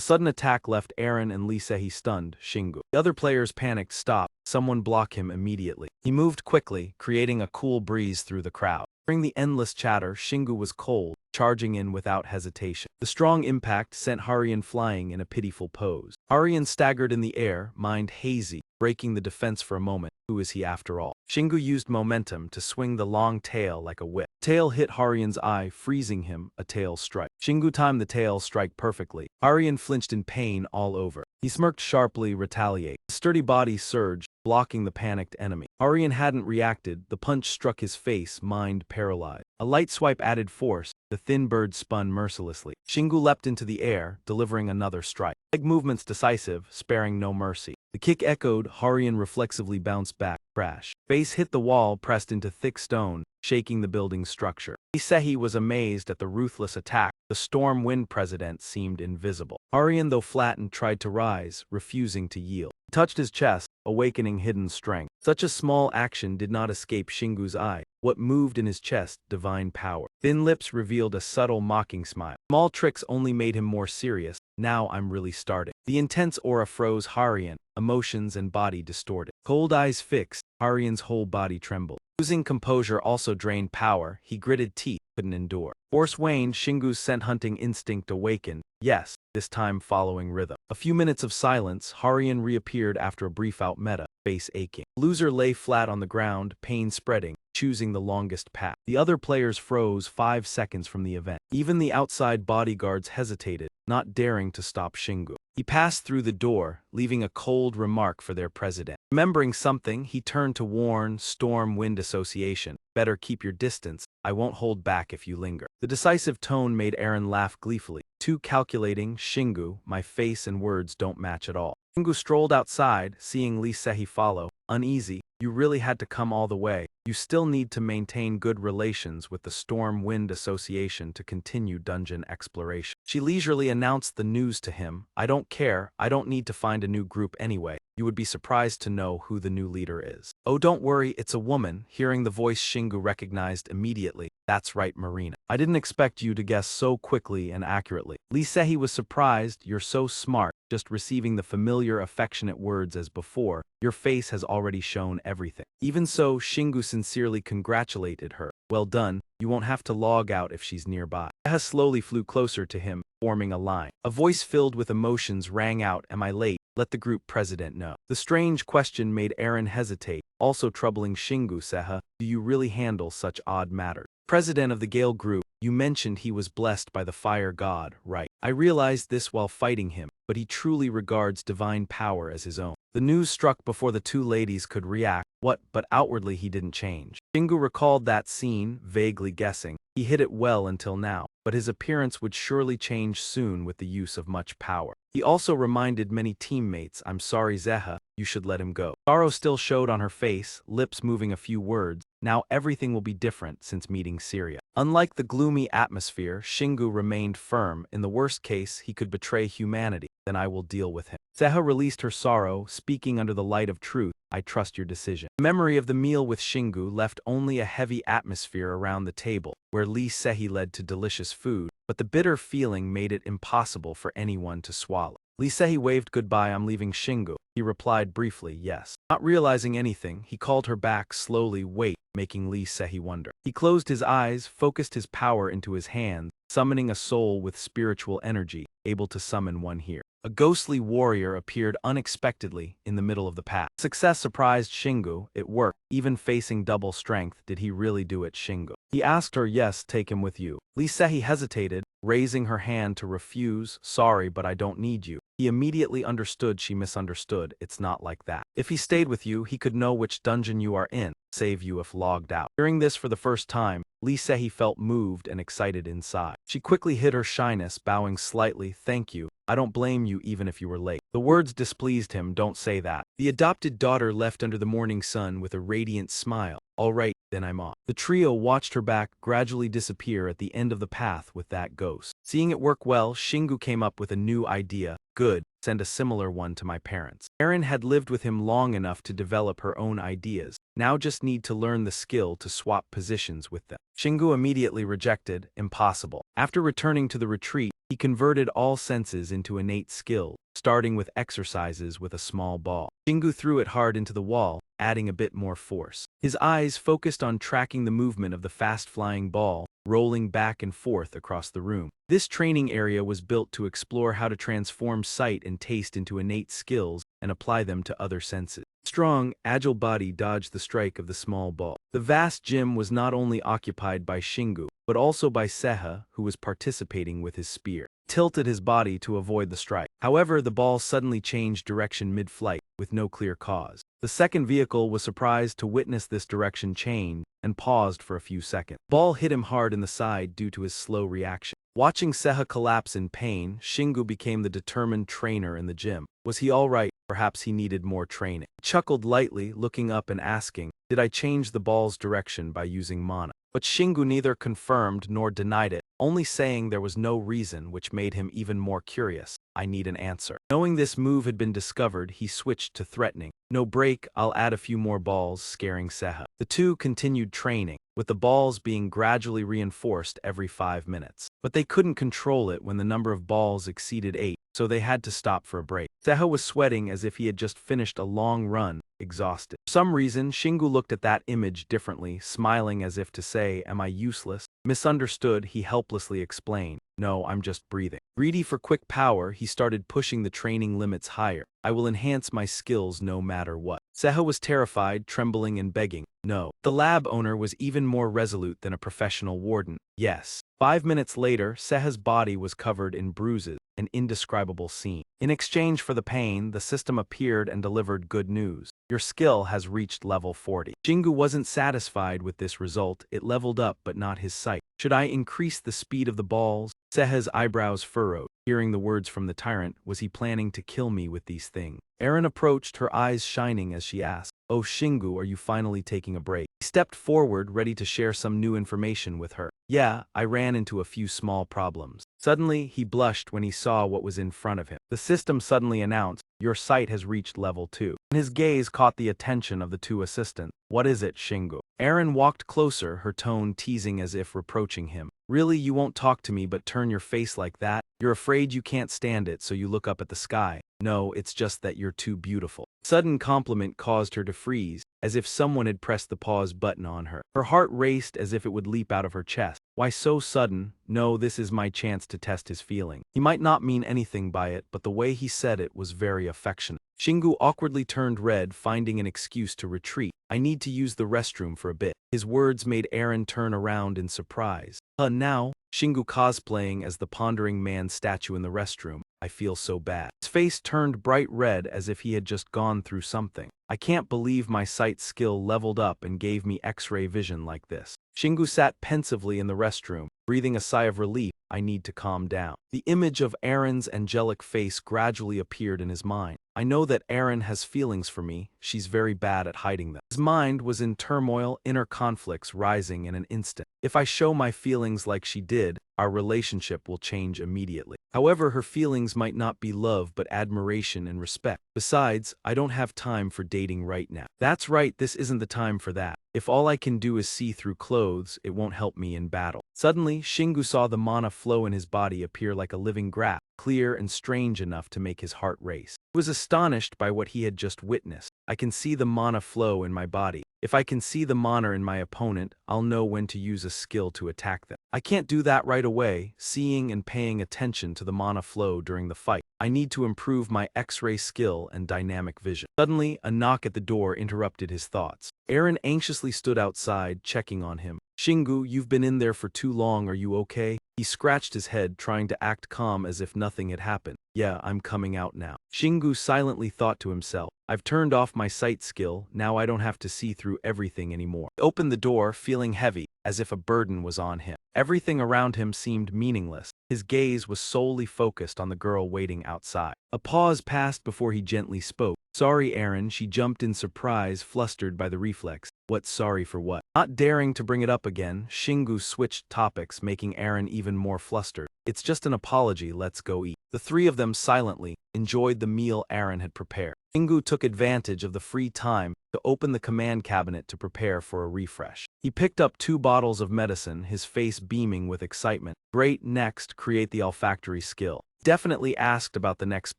sudden attack left Aaron and Lee Sehi stunned. Shingu. The other players panicked, stop, someone block him immediately. He moved quickly, creating a cool breeze through the crowd. During the endless chatter, Shingu was cold, charging in without hesitation. The strong impact sent Harian flying in a pitiful pose. Harian staggered in the air, mind hazy, breaking the defense for a moment. Who is he after all? Shingu used momentum to swing the long tail like a whip. Tail hit Harian's eye, freezing him, a tail strike. Shingu timed the tail strike perfectly. Harian flinched in pain all over. He smirked sharply, retaliate. His sturdy body surged, blocking the panicked enemy. Harian hadn't reacted, the punch struck his face, mind paralyzed. A light swipe added force, the thin bird spun mercilessly. Shingu leapt into the air, delivering another strike. Leg movements decisive, sparing no mercy. The kick echoed, Harian reflexively bounced back, Crash. Face hit the wall, pressed into thick stone, shaking the building's structure. Isehi was amazed at the ruthless attack. The storm wind president seemed invisible. Arian, though flattened, tried to rise, refusing to yield. He touched his chest, awakening hidden strength. Such a small action did not escape Shingu's eye. What moved in his chest? Divine power. Thin lips revealed a subtle, mocking smile. Small tricks only made him more serious. Now I'm really starting. The intense aura froze Harian, emotions and body distorted. Cold eyes fixed, Harian's whole body trembled. Losing composure also drained power. He gritted teeth, couldn't endure. Force waned, Shingu's scent-hunting instinct awakened. Yes, this time following rhythm. A few minutes of silence, Harian reappeared after a brief out-meta, face aching. Loser lay flat on the ground, pain spreading, choosing the longest path. The other players froze 5 seconds from the event. Even the outside bodyguards hesitated, not daring to stop Shingu. He passed through the door, leaving a cold remark for their president. Remembering something, he turned to warn Storm Wind Association. Better keep your distance. I won't hold back if you linger. The decisive tone made Eren laugh gleefully. Too calculating, Shingu, my face and words don't match at all. Shingu strolled outside, seeing Lee Sehi follow. Uneasy, you really had to come all the way. You still need to maintain good relations with the Storm Wind Association to continue dungeon exploration. She leisurely announced the news to him. I don't care, I don't need to find a new group anyway. You would be surprised to know who the new leader is. Oh, don't worry, it's a woman. Hearing the voice, Shingu recognized immediately. That's right, Marina. I didn't expect you to guess so quickly and accurately. Lee Sehi was surprised. You're so smart. Just receiving the familiar, affectionate words as before, your face has already shown everything. Even so, Shingu sincerely congratulated her. Well done, you won't have to log out if she's nearby. Seha slowly flew closer to him, forming a line. A voice filled with emotions rang out, am I late? Let the group president know. The strange question made Eren hesitate, also troubling Shingu. Seha, do you really handle such odd matters? President of the Gale group, you mentioned he was blessed by the fire god, right? I realized this while fighting him, but he truly regards divine power as his own. The news struck before the two ladies could react. What? But outwardly he didn't change. Shingu recalled that scene, vaguely guessing. He hid it well until now, but his appearance would surely change soon with the use of much power. He also reminded many teammates, I'm sorry Zeha, you should let him go. Sorrow still showed on her face, lips moving a few words. Now everything will be different since meeting Syria. Unlike the gloomy atmosphere, Shingu remained firm. In the worst case, he could betray humanity. Then I will deal with him. Zeha released her sorrow, speaking under the light of truth. I trust your decision. The memory of the meal with Shingu left only a heavy atmosphere around the table, where Lee Sehi led to delicious food, but the bitter feeling made it impossible for anyone to swallow. Lee Sehi waved goodbye. I'm leaving Shingu. He replied briefly, yes. Not realizing anything, he called her back slowly, wait, making Lee Sehi wonder. He closed his eyes, focused his power into his hands, summoning a soul with spiritual energy, able to summon one here. A ghostly warrior appeared unexpectedly in the middle of the path. Success surprised Shingu. It worked. Even facing double strength, did he really do it, Shingu? He asked her, yes, take him with you. Lee Sehi hesitated, raising her hand to refuse. Sorry, but I don't need you. He immediately understood she misunderstood. It's not like that. If he stayed with you, he could know which dungeon you are in, save you if logged out. Hearing this for the first time, Lee Sehi felt moved and excited inside. She quickly hid her shyness, bowing slightly. Thank you. I don't blame you even if you were late. The words displeased him. Don't say that. The adopted daughter left under the morning sun with a radiant smile. All right, then I'm off. The trio watched her back gradually disappear at the end of the path with that ghost. Seeing it work well, Shingu came up with a new idea. Good, send a similar one to my parents. Eren had lived with him long enough to develop her own ideas. Now just need to learn the skill to swap positions with them. Shingu immediately rejected, impossible. After returning to the retreat, he converted all senses into innate skill, starting with exercises with a small ball. Shingu threw it hard into the wall, adding a bit more force. His eyes focused on tracking the movement of the fast-flying ball, rolling back and forth across the room. This training area was built to explore how to transform sight and taste into innate skills and apply them to other senses. Strong, agile body dodged the strike of the small ball. The vast gym was not only occupied by Shingu, but also by Seha, who was participating with his spear. Tilted his body to avoid the strike. However, the ball suddenly changed direction mid-flight, with no clear cause. The second vehicle was surprised to witness this direction change and paused for a few seconds. Ball hit him hard in the side due to his slow reaction. Watching Seha collapse in pain, Shingu became the determined trainer in the gym. Was he all right? Perhaps he needed more training. He chuckled lightly, looking up and asking, did I change the ball's direction by using mana? But Shingu neither confirmed nor denied it, only saying there was no reason, which made him even more curious. I need an answer. Knowing this move had been discovered, he switched to threatening. No break, I'll add a few more balls, scaring Seha. The two continued training, with the balls being gradually reinforced every 5 minutes. But they couldn't control it when the number of balls exceeded 8, so they had to stop for a break. Seha was sweating as if he had just finished a long run, exhausted. For some reason, Shingu looked at that image differently, smiling as if to say, am I useless? Misunderstood, he helplessly explained, no, I'm just breathing. Greedy for quick power, he started pushing the training limits higher. I will enhance my skills no matter what. Seha was terrified, trembling and begging, no. The lab owner was even more resolute than a professional warden. Yes. 5 minutes later, Seha's body was covered in bruises, an indescribable scene. In exchange for the pain, the system appeared and delivered good news. Your skill has reached level 40. Shingu wasn't satisfied with this result, it leveled up but not his sight. Should I increase the speed of the balls? Seha's eyebrows furrowed. Hearing the words from the tyrant, was he planning to kill me with these things? Erin approached, her eyes shining as she asked, oh Shingu, are you finally taking a break? He stepped forward, ready to share some new information with her. Yeah, I ran into a few small problems. Suddenly, he blushed when he saw what was in front of him. The system suddenly announced, your sight has reached level 2. And his gaze caught the attention of the two assistants. What is it, Shingu? Erin walked closer, her tone teasing as if reproaching him. Really, you won't talk to me but turn your face like that? You're afraid you can't stand it, so you look up at the sky. No, it's just that you're too beautiful. Sudden compliment caused her to freeze, as if someone had pressed the pause button on her. Her heart raced as if it would leap out of her chest. Why so sudden? No, this is my chance to test his feeling. He might not mean anything by it, but the way he said it was very affectionate. Shingu awkwardly turned red, finding an excuse to retreat. I need to use the restroom for a bit. His words made Erin turn around in surprise. Now? Shingu cosplaying as the pondering man statue in the restroom. I feel so bad. His face turned bright red as if he had just gone through something. I can't believe my sight skill leveled up and gave me X-ray vision like this. Shingu sat pensively in the restroom, breathing a sigh of relief. I need to calm down. The image of Erin's angelic face gradually appeared in his mind. I know that Erin has feelings for me, she's very bad at hiding them. His mind was in turmoil, inner conflicts rising in an instant. If I show my feelings like she did, our relationship will change immediately. However, her feelings might not be love but admiration and respect. Besides, I don't have time for dating right now. That's right, this isn't the time for that. If all I can do is see through clothes, it won't help me in battle. Suddenly, Shingu saw the mana flow in his body appear like a living graph, clear and strange enough to make his heart race. He was astonished by what he had just witnessed. I can see the mana flow in my body. If I can see the mana in my opponent, I'll know when to use a skill to attack them. I can't do that right away, seeing and paying attention to the mana flow during the fight. I need to improve my X-ray skill and dynamic vision. Suddenly, a knock at the door interrupted his thoughts. Erin anxiously stood outside, checking on him. Shingu, you've been in there for too long, are you okay? He scratched his head, trying to act calm as if nothing had happened. Yeah, I'm coming out now. Shingu silently thought to himself, I've turned off my sight skill, now I don't have to see through everything anymore. He opened the door, feeling heavy, as if a burden was on him. Everything around him seemed meaningless. His gaze was solely focused on the girl waiting outside. A pause passed before he gently spoke. Sorry, Erin, she jumped in surprise, flustered by the reflex. What sorry for what? Not daring to bring it up again, Shingu switched topics, making Erin even more flustered. It's just an apology, let's go eat. The three of them silently enjoyed the meal Erin had prepared. Shingu took advantage of the free time to open the command cabinet to prepare for a refresh. He picked up 2 bottles of medicine, his face beaming with excitement. Great, next, create the olfactory skill. Definitely asked about the next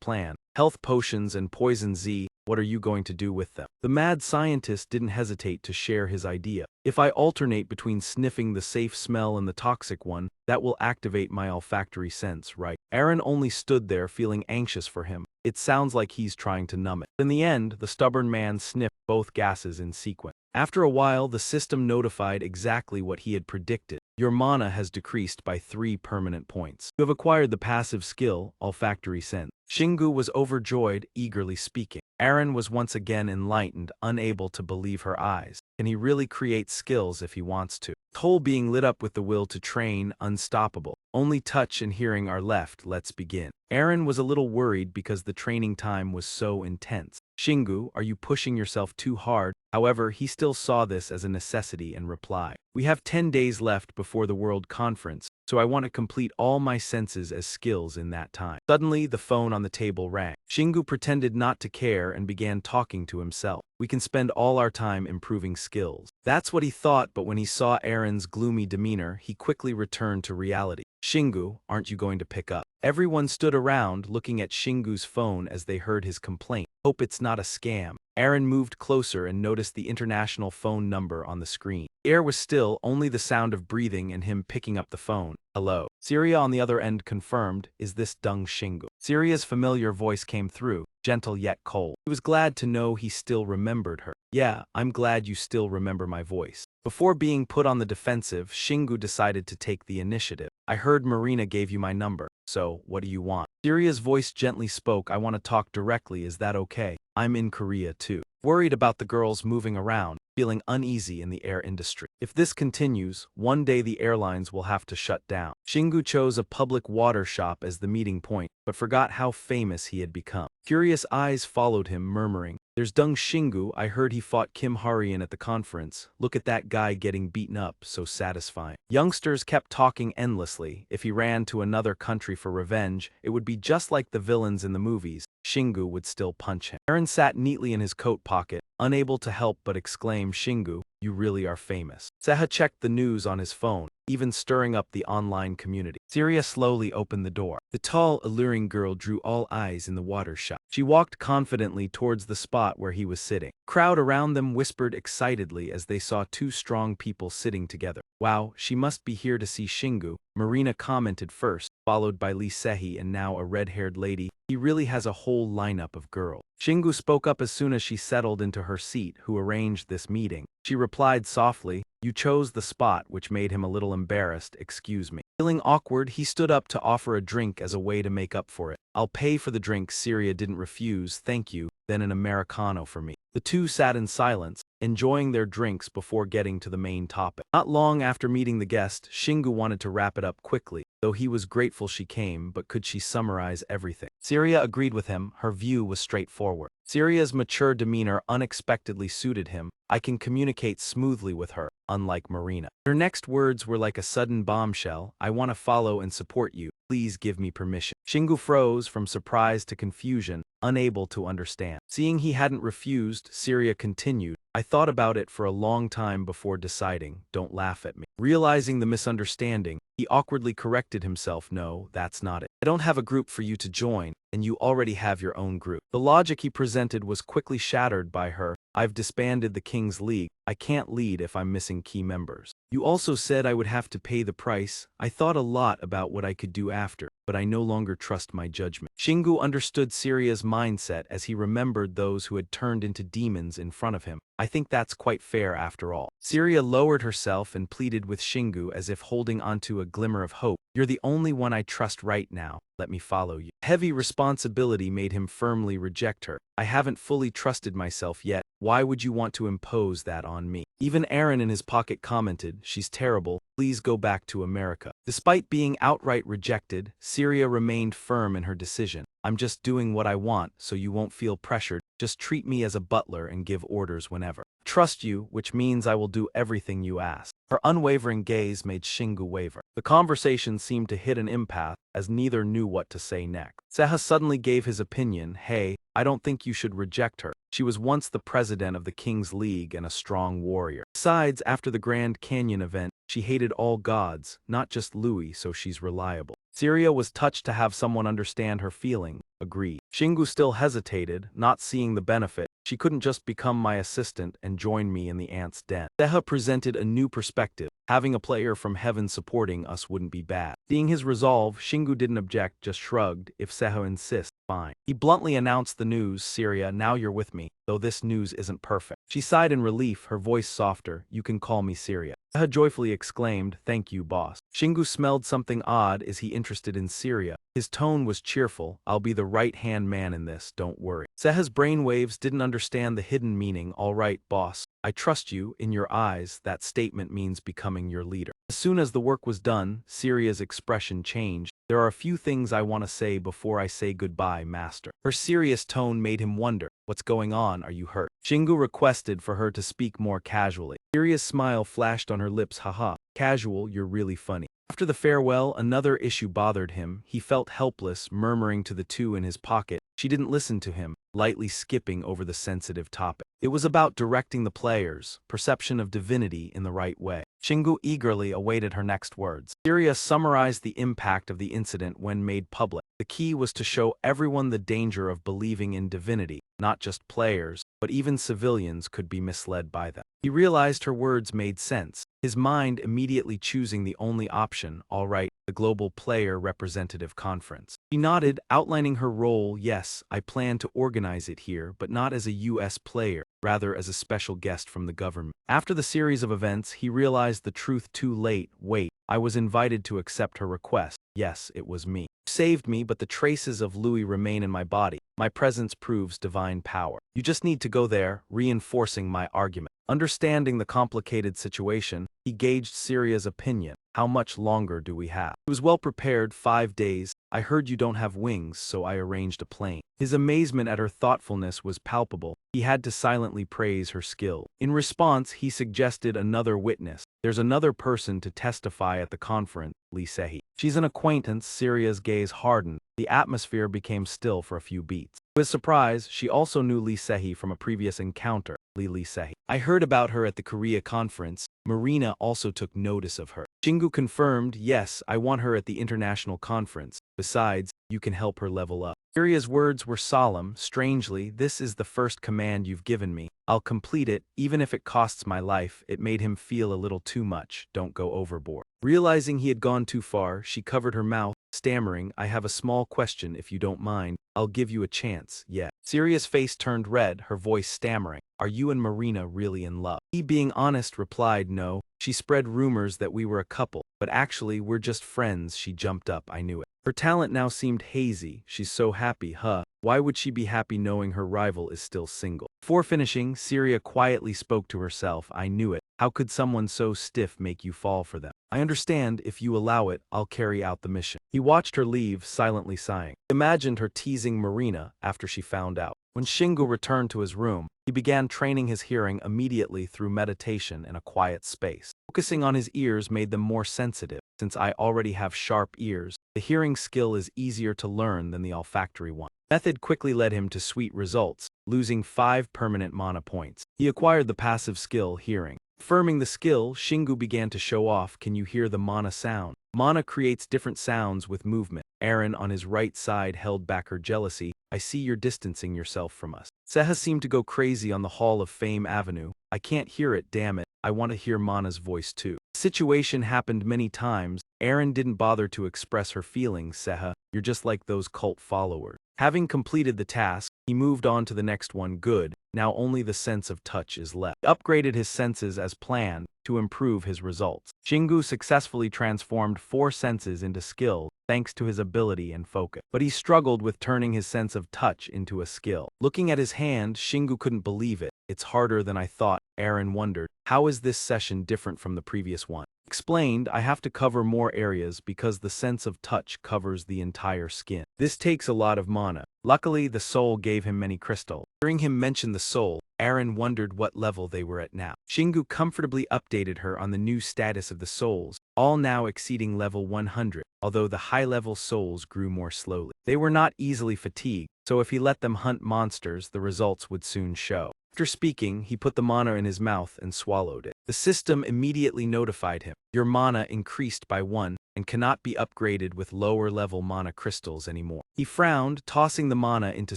plan. Health potions and poison Z, what are you going to do with them? The mad scientist didn't hesitate to share his idea. If I alternate between sniffing the safe smell and the toxic one, that will activate my olfactory sense, right? Erin only stood there feeling anxious for him. It sounds like he's trying to numb it. In the end, the stubborn man sniffed both gases in sequence. After a while, the system notified exactly what he had predicted. Your mana has decreased by 3 permanent points. You have acquired the passive skill, olfactory sense. Shingu was overjoyed, eagerly speaking. Erin was once again enlightened, unable to believe her eyes. Can he really create skills if he wants to? Whole being lit up with the will to train, unstoppable. Only touch and hearing are left, let's begin. Aaron was a little worried because the training time was so intense. Shingu, are you pushing yourself too hard? However, he still saw this as a necessity and replied, we have 10 days left before the World Conference, so I want to complete all my senses as skills in that time. Suddenly, the phone on the table rang. Shingu pretended not to care and began talking to himself. We can spend all our time improving skills. That's what he thought, but when he saw Aaron's gloomy demeanor, he quickly returned to reality. Shingu, aren't you going to pick up? Everyone stood around looking at Shingu's phone as they heard his complaint. Hope it's not a scam. Aaron moved closer and noticed the international phone number on the screen. The air was still, only the sound of breathing and him picking up the phone. Hello. Syria on the other end confirmed, is this Dung Shingu? Syria's familiar voice came through, gentle yet cold. He was glad to know he still remembered her. Yeah, I'm glad you still remember my voice. Before being put on the defensive, Shingu decided to take the initiative. I heard Marina gave you my number, so what do you want? Syria's voice gently spoke, I want to talk directly, is that okay? I'm in Korea too. Worried about the girls moving around, feeling uneasy in the air industry. If this continues, one day the airlines will have to shut down. Shingu chose a public water shop as the meeting point, but forgot how famous he had become. Curious eyes followed him, murmuring, there's Dung Shingu, I heard he fought Kim Harian at the conference. Look at that guy getting beaten up, so satisfying. Youngsters kept talking endlessly. If he ran to another country for revenge, it would be just like the villains in the movies. Shingu would still punch him. Aaron sat neatly in his coat pocket, unable to help but exclaim, Shingu, you really are famous. Seha checked the news on his phone, even stirring up the online community. Syria slowly opened the door. The tall, alluring girl drew all eyes in the water shop. She walked confidently towards the spot where he was sitting. Crowd around them whispered excitedly as they saw two strong people sitting together. Wow, she must be here to see Shingu, Marina commented first, followed by Lee Sehi and now a red-haired lady. He really has a whole lineup of girls. Shingu spoke up as soon as she settled into her seat, who arranged this meeting. She replied softly, you chose the spot, which made him a little embarrassed, excuse me. Feeling awkward, he stood up to offer a drink as a way to make up for it. I'll pay for the drink. Syria didn't refuse, thank you, then an Americano for me. The two sat in silence, enjoying their drinks before getting to the main topic. Not long after meeting the guest, Shingu wanted to wrap it up quickly, though he was grateful she came, but could she summarize everything? Syria agreed with him, her view was straightforward. Syria's mature demeanor unexpectedly suited him. I can communicate smoothly with her, unlike Marina. Her next words were like a sudden bombshell, I want to follow and support you, please give me permission. Shingu froze from surprise to confusion, unable to understand. Seeing he hadn't refused, Syria continued, I thought about it for a long time before deciding, don't laugh at me. Realizing the misunderstanding, he awkwardly corrected himself, no, that's not it. I don't have a group for you to join, and you already have your own group. The logic he presented was quickly shattered by her. I've disbanded the King's League. I can't lead if I'm missing key members. You also said I would have to pay the price. I thought a lot about what I could do after, but I no longer trust my judgment. Shingu understood Syria's mindset as he remembered those who had turned into demons in front of him. I think that's quite fair after all. Syria lowered herself and pleaded with Shingu as if holding onto a glimmer of hope. You're the only one I trust right now. Let me follow you. Heavy responsibility made him firmly reject her. I haven't fully trusted myself yet. Why would you want to impose that on me? Even Aaron in his pocket commented, she's terrible, please go back to America. Despite being outright rejected, Syria remained firm in her decision. I'm just doing what I want, so you won't feel pressured. Just treat me as a butler and give orders whenever. Trust you, which means I will do everything you ask. Her unwavering gaze made Shingu waver. The conversation seemed to hit an impasse, as neither knew what to say next. Seha suddenly gave his opinion, hey, I don't think you should reject her. She was once the president of the King's League and a strong warrior. Besides, after the Grand Canyon event, she hated all gods, not just Louis, so she's reliable. Syria was touched to have someone understand her feeling, agreed. Shingu still hesitated, not seeing the benefit. She couldn't just become my assistant and join me in the ants' den. Seha presented a new perspective. Having a player from heaven supporting us wouldn't be bad. Seeing his resolve, Shingu didn't object, just shrugged. If Seha insists, fine. He bluntly announced the news, Syria, now you're with me, though this news isn't perfect. She sighed in relief, her voice softer, you can call me Syria. Seha joyfully exclaimed, thank you, boss. Shingu smelled something odd. Is he interested in Syria? His tone was cheerful. I'll be the right-hand man in this, don't worry. Seha's brainwaves didn't understand the hidden meaning. All right, boss. I trust you. In your eyes, that statement means becoming your leader. As soon as the work was done, Syria's expression changed. There are a few things I want to say before I say goodbye, master. Her serious tone made him wonder, what's going on, are you hurt? Shingu requested for her to speak more casually. Syria's smile flashed on her lips, haha. Casual, you're really funny. After the farewell, another issue bothered him. He felt helpless, murmuring to the two in his pocket. She didn't listen to him, lightly skipping over the sensitive topic. It was about directing the players' perception of divinity in the right way. Shingu eagerly awaited her next words. Syria summarized the impact of the incident when made public. The key was to show everyone the danger of believing in divinity. Not just players, but even civilians could be misled by them. He realized her words made sense, his mind immediately choosing the only option, all right, the Global Player Representative Conference. She nodded, outlining her role. Yes, I plan to organize it here, but not as a US player, rather as a special guest from the government. After the series of events, he realized the truth too late. Wait, I was invited to accept her request. Yes, it was me. You saved me, but the traces of Louis remain in my body. My presence proves divine power. You just need to go there, reinforcing my argument. Understanding the complicated situation, he gauged Syria's opinion. How much longer do we have? He was well prepared. 5 days. I heard you don't have wings, so I arranged a plane. His amazement at her thoughtfulness was palpable. He had to silently praise her skill. In response, he suggested another witness. There's another person to testify at the conference, Lee Sehi. She's an acquaintance. Syria's gaze hardened. The atmosphere became still for a few beats. To his surprise, she also knew Lee Sehi from a previous encounter. Lee Sehi. I heard about her at the Korea conference. Marina also took notice of her. Shingu confirmed, yes, I want her at the international conference. Besides, you can help her level up. Syria's words were solemn. Strangely, this is the first command you've given me. I'll complete it, even if it costs my life. It made him feel a little too much. Don't go overboard. Realizing he had gone too far, she covered her mouth, stammering, I have a small question if you don't mind. I'll give you a chance, yeah. Syria's face turned red, her voice stammering. Are you and Marina really in love? He, being honest, replied no. She spread rumors that we were a couple, but actually we're just friends. She jumped up, I knew it. Her talent now seemed hazy. She's so happy, huh? Why would she be happy knowing her rival is still single? Before finishing, Syria quietly spoke to herself, I knew it. How could someone so stiff make you fall for them? I understand, if you allow it, I'll carry out the mission. He watched her leave, silently sighing. He imagined her teasing Marina after she found out. When Shingu returned to his room, he began training his hearing immediately through meditation in a quiet space. Focusing on his ears made them more sensitive. Since I already have sharp ears, the hearing skill is easier to learn than the olfactory one. Method quickly led him to sweet results, losing 5 permanent mana points. He acquired the passive skill, hearing. Affirming the skill, Shingu began to show off. Can you hear the mana sound? Mana creates different sounds with movement. Aaron on his right side held back her jealousy. I see you're distancing yourself from us. Seha seemed to go crazy on the Hall of Fame Avenue. I can't hear it, damn it. I want to hear Mana's voice too. The situation happened many times. Aaron didn't bother to express her feelings. Seha, you're just like those cult followers. Having completed the task, he moved on to the next one. Good. Now only the sense of touch is left. He upgraded his senses as planned to improve his results. Shingu successfully transformed 4 senses into skill thanks to his ability and focus. But he struggled with turning his sense of touch into a skill. Looking at his hand, Shingu couldn't believe it. It's harder than I thought. Aaron wondered, how is this session different from the previous one? Explained, I have to cover more areas because the sense of touch covers the entire skin. This takes a lot of mana. Luckily, the soul gave him many crystals. Hearing him mention the soul, Aaron wondered what level they were at now. Shingu comfortably updated her on the new status of the souls, all now exceeding level 100, although the high-level souls grew more slowly. They were not easily fatigued, so if he let them hunt monsters, the results would soon show. After speaking, he put the mana in his mouth and swallowed it. The system immediately notified him. Your mana increased by 1 and cannot be upgraded with lower-level mana crystals anymore. He frowned, tossing the mana into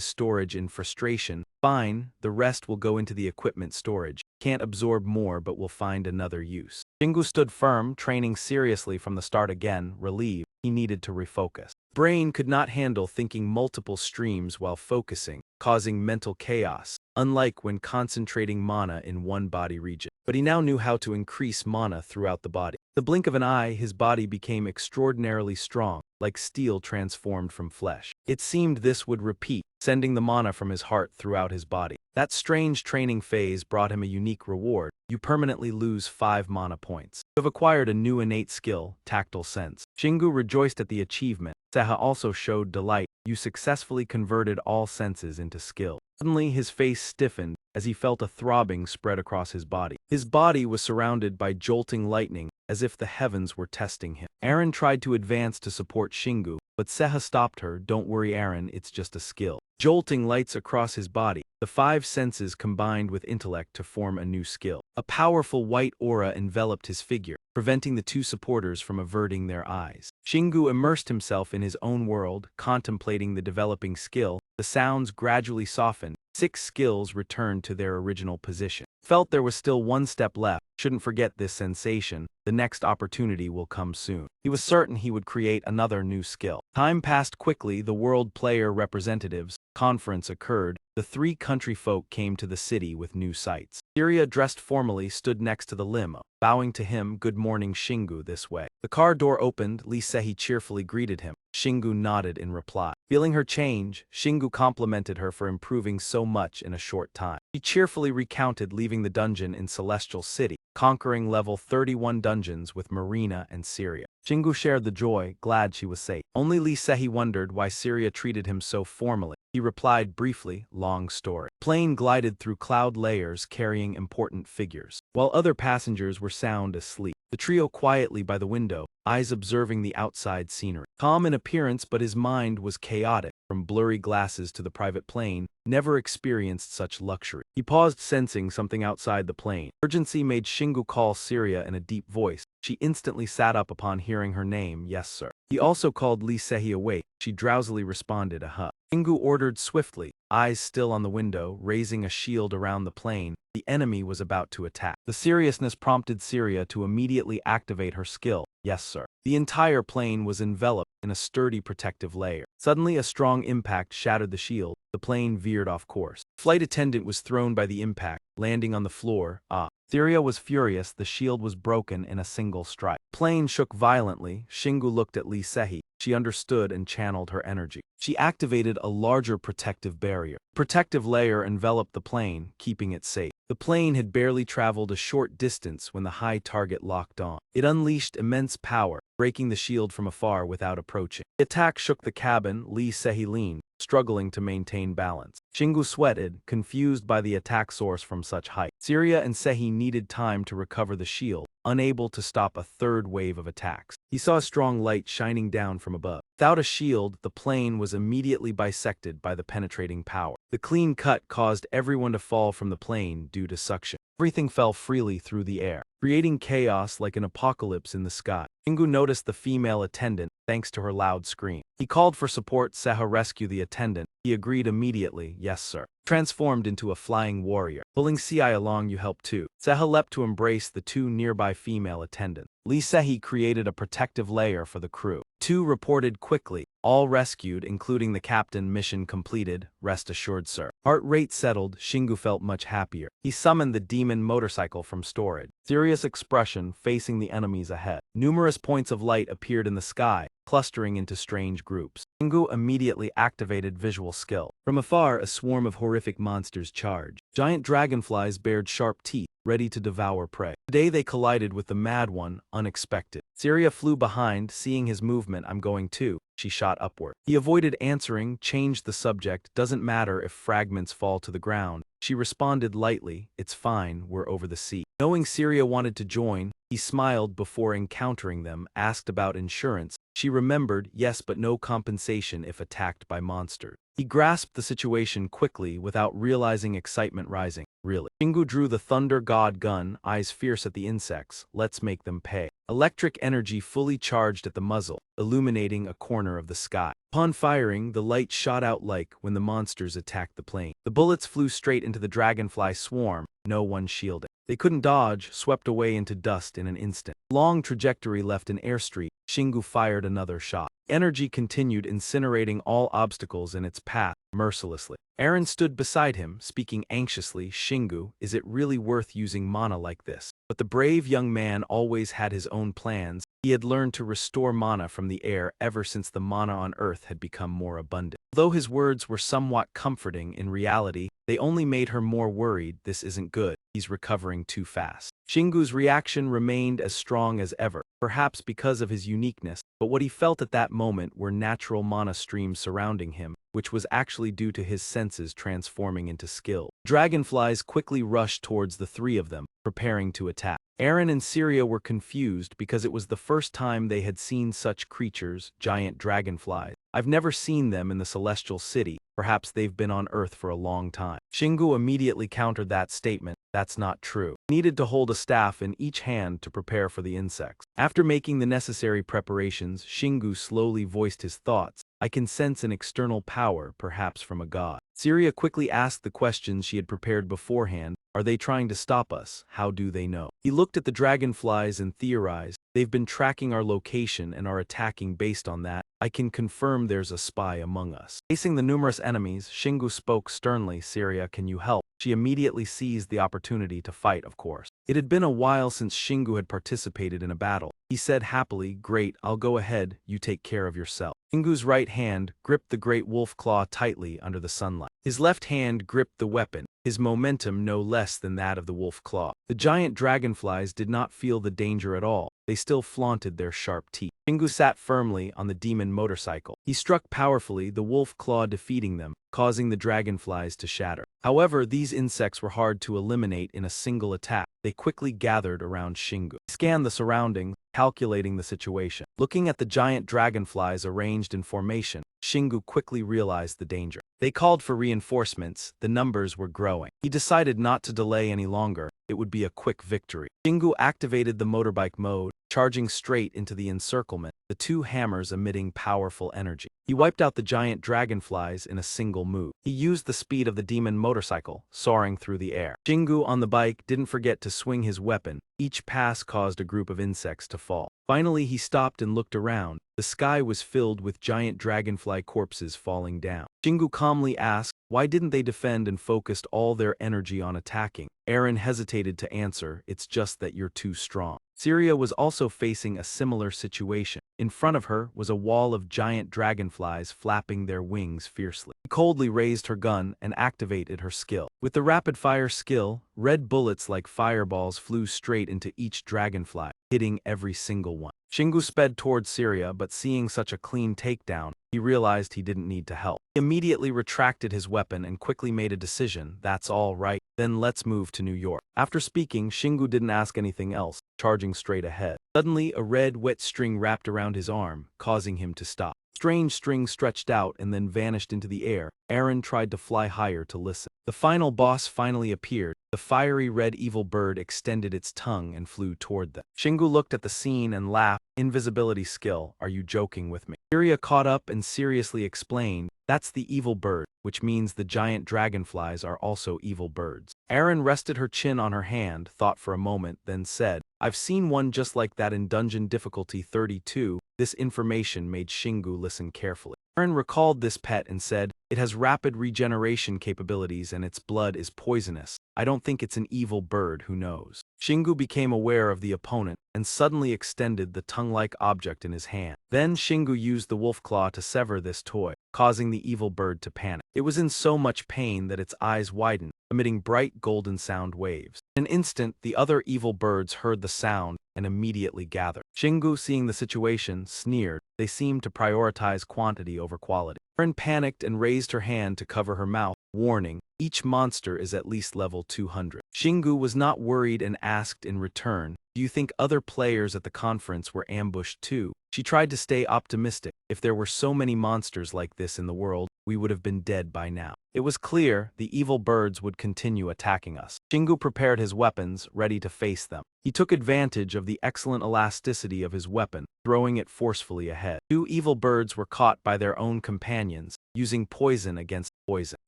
storage in frustration. Fine, the rest will go into the equipment storage. Can't absorb more but will find another use. Shingu stood firm, training seriously from the start again, relieved. He needed to refocus. Brain could not handle thinking multiple streams while focusing, causing mental chaos, unlike when concentrating mana in one body region. But he now knew how to increase mana throughout the body. The blink of an eye, his body became extraordinarily strong, like steel transformed from flesh. It seemed this would repeat, sending the mana from his heart throughout his body. That strange training phase brought him a unique reward. You permanently lose 5 mana points. You have acquired a new innate skill, Tactile Sense. Shingu rejoiced at the achievement. Seha also showed delight. You successfully converted all senses into skill. Suddenly his face stiffened as he felt a throbbing spread across his body. His body was surrounded by jolting lightning, as if the heavens were testing him. Aaron tried to advance to support Shingu, but Seha stopped her. Don't worry, Aaron, it's just a skill. Jolting lights across his body. The 5 senses combined with intellect to form a new skill. A powerful white aura enveloped his figure, preventing the 2 supporters from averting their eyes. Shingu immersed himself in his own world, contemplating the developing skill. The sounds gradually softened. 6 skills returned to their original position. Felt there was still 1 step left. Shouldn't forget this sensation. The next opportunity will come soon. He was certain he would create another new skill. Time passed quickly. The World Player Representatives Conference occurred. The 3 country folk came to the city with new sights. Syria, dressed formally, stood next to the limo, bowing to him. Good morning, Shingu, this way. The car door opened. Lee Sehi cheerfully greeted him. Shingu nodded in reply. Feeling her change, Shingu complimented her for improving so much in a short time. She cheerfully recounted leaving the dungeon in Celestial City, conquering level 31 dungeons with Marina and Syria. Shingu shared the joy, glad she was safe. Only Lee Sehi wondered why Syria treated him so formally. He replied briefly, long story. Plane glided through cloud layers carrying important figures, while other passengers were sound asleep. The trio quietly by the window, eyes observing the outside scenery. Calm in appearance, but his mind was chaotic. From blurry glasses to the private plane, never experienced such luxury. He paused, sensing something outside the plane. Urgency made Shingu call Syria in a deep voice. She instantly sat up upon hearing her name. Yes, sir. He also called Lee Sehi awake. She drowsily responded, huh. Shingu ordered swiftly, eyes still on the window, raising a shield around the plane. The enemy was about to attack. The seriousness prompted Syria to immediately activate her skill. Yes, sir. The entire plane was enveloped in a sturdy protective layer. Suddenly, a strong impact shattered the shield. The plane veered off course. Flight attendant was thrown by the impact, landing on the floor. Syria was furious. The shield was broken in a single strike. Plane shook violently. Shingu looked at Lee Sehi. She understood and channeled her energy. She activated a larger protective barrier. Protective layer enveloped the plane, keeping it safe. The plane had barely traveled a short distance when the high target locked on. It unleashed immense power, breaking the shield from afar without approaching. The attack shook the cabin. Lee Sehi leaned, struggling to maintain balance. Shingu sweated, confused by the attack source from such height. Syria and Sehi needed time to recover the shield, unable to stop a third wave of attacks. He saw a strong light shining down from above. Without a shield, the plane was immediately bisected by the penetrating power. The clean cut caused everyone to fall from the plane due to suction. Everything fell freely through the air, creating chaos like an apocalypse in the sky. Shingu noticed the female attendant, thanks to her loud scream. He called for support. Seha rescue the attendant. He agreed immediately. Yes, sir. Transformed into a flying warrior. Pulling Ci along, you help too. Seha leapt to embrace the 2 nearby female attendants. Lee Sehi created a protective layer for the crew. 2 reported quickly, all rescued, including the captain. Mission completed, rest assured, sir. Heart rate settled. Shingu felt much happier. He summoned the demon motorcycle from storage. Serious expression facing the enemies ahead. Numerous points of light appeared in the sky, clustering into strange groups. Shingu immediately activated visual skill. From afar, a swarm of horrific monsters charged. Giant dragonflies bared sharp teeth, ready to devour prey. Today they collided with the mad one, unexpected. Syria flew behind, seeing his movement. I'm going too. She shot upward. He avoided answering, changed the subject. Doesn't matter if fragments fall to the ground. She responded lightly, it's fine, we're over the sea. Knowing Syria wanted to join, he smiled before encountering them, asked about insurance. She remembered, yes, but no compensation if attacked by monsters. He grasped the situation quickly without realizing excitement rising. Really? Shingu drew the Thunder God gun, eyes fierce at the insects. Let's make them pay. Electric energy fully charged at the muzzle, illuminating a corner of the sky. Upon firing, the light shot out like when the monsters attacked the plane. The bullets flew straight into the dragonfly swarm, no one shielding. They couldn't dodge, swept away into dust in an instant. Long trajectory left an airstream. Shingu fired another shot. Energy continued incinerating all obstacles in its path, mercilessly. Aaron stood beside him, speaking anxiously. Shingu, is it really worth using mana like this? But the brave young man always had his own plans. He had learned to restore mana from the air ever since the mana on Earth had become more abundant. Though his words were somewhat comforting, in reality, they only made her more worried. This isn't good. He's recovering too fast. Shingu's reaction remained as strong as ever, perhaps because of his uniqueness, but what he felt at that moment were natural mana streams surrounding him, which was actually due to his senses transforming into skill. Dragonflies quickly rushed towards the three of them, preparing to attack. Aaron and Syria were confused because it was the first time they had seen such creatures, giant dragonflies. I've never seen them in the Celestial City. Perhaps they've been on Earth for a long time. Shingu immediately countered that statement. That's not true. He needed to hold a staff in each hand to prepare for the insects. After making the necessary preparations, Shingu slowly voiced his thoughts. I can sense an external power, perhaps from a god. Syria quickly asked the questions she had prepared beforehand. Are they trying to stop us? How do they know? He looked at the dragonflies and theorized. They've been tracking our location and are attacking based on that. I can confirm there's a spy among us. Facing the numerous enemies, Shingu spoke sternly. Syria, can you help? She immediately seized the opportunity to fight, of course. It had been a while since Shingu had participated in a battle. He said happily, great, I'll go ahead, you take care of yourself. Shingu's right hand gripped the great wolf claw tightly under the sunlight. His left hand gripped the weapon, his momentum no less than that of the wolf claw. The giant dragonflies did not feel the danger at all. They still flaunted their sharp teeth. Shingu sat firmly on the demon motorcycle. He struck powerfully, the wolf claw defeating them, causing the dragonflies to shatter. However, these insects were hard to eliminate in a single attack. They quickly gathered around Shingu. He scanned the surroundings, calculating the situation. Looking at the giant dragonflies arranged in formation, Shingu quickly realized the danger. They called for reinforcements. The numbers were growing. He decided not to delay any longer. It would be a quick victory. Shingu activated the motorbike mode, charging straight into the encirclement, the two hammers emitting powerful energy. He wiped out the giant dragonflies in a single move. He used the speed of the demon motorcycle, soaring through the air. Shingu on the bike didn't forget to swing his weapon. Each pass caused a group of insects to fall. Finally, he stopped and looked around. The sky was filled with giant dragonfly corpses falling down. Shingu calmly asked, why didn't they defend and focused all their energy on attacking? Aaron hesitated to answer, it's just that you're too strong. Syria was also facing a similar situation. In front of her was a wall of giant dragonflies flapping their wings fiercely. She coldly raised her gun and activated her skill. With the rapid-fire skill, red bullets like fireballs flew straight into each dragonfly, hitting every single one. Shingu sped towards Syria, but seeing such a clean takedown, he realized he didn't need to help. He immediately retracted his weapon and quickly made a decision. That's all right, then let's move to New York. After speaking, Shingu didn't ask anything else, charging straight ahead. Suddenly, a red, wet string wrapped around his arm, causing him to stop. Strange string stretched out and then vanished into the air. Aaron tried to fly higher to listen. The final boss finally appeared. The fiery red evil bird extended its tongue and flew toward them. Shingu looked at the scene and laughed. Invisibility skill, are you joking with me? Syria caught up and seriously explained, that's the evil bird, which means the giant dragonflies are also evil birds. Aaron rested her chin on her hand, thought for a moment, then said, I've seen one just like that in Dungeon Difficulty 32. This information made Shingu listen carefully. Aaron recalled this pet and said, it has rapid regeneration capabilities and its blood is poisonous. I don't think it's an evil bird, who knows. Shingu became aware of the opponent and suddenly extended the tongue-like object in his hand. Then Shingu used the wolf claw to sever this toy, causing the evil bird to panic. It was in so much pain that its eyes widened, emitting bright golden sound waves. In an instant, the other evil birds heard the sound and immediately gathered. Shingu, seeing the situation, sneered. They seemed to prioritize quantity over quality. Aaron panicked and raised her hand to cover her mouth. Warning, each monster is at least level 200. Shingu was not worried and asked in return, do you think other players at the conference were ambushed too? She tried to stay optimistic. If there were so many monsters like this in the world, we would have been dead by now. It was clear the evil birds would continue attacking us. Shingu prepared his weapons, ready to face them. He took advantage of the excellent elasticity of his weapon, throwing it forcefully ahead. Two evil birds were caught by their own companions, using poison against poison.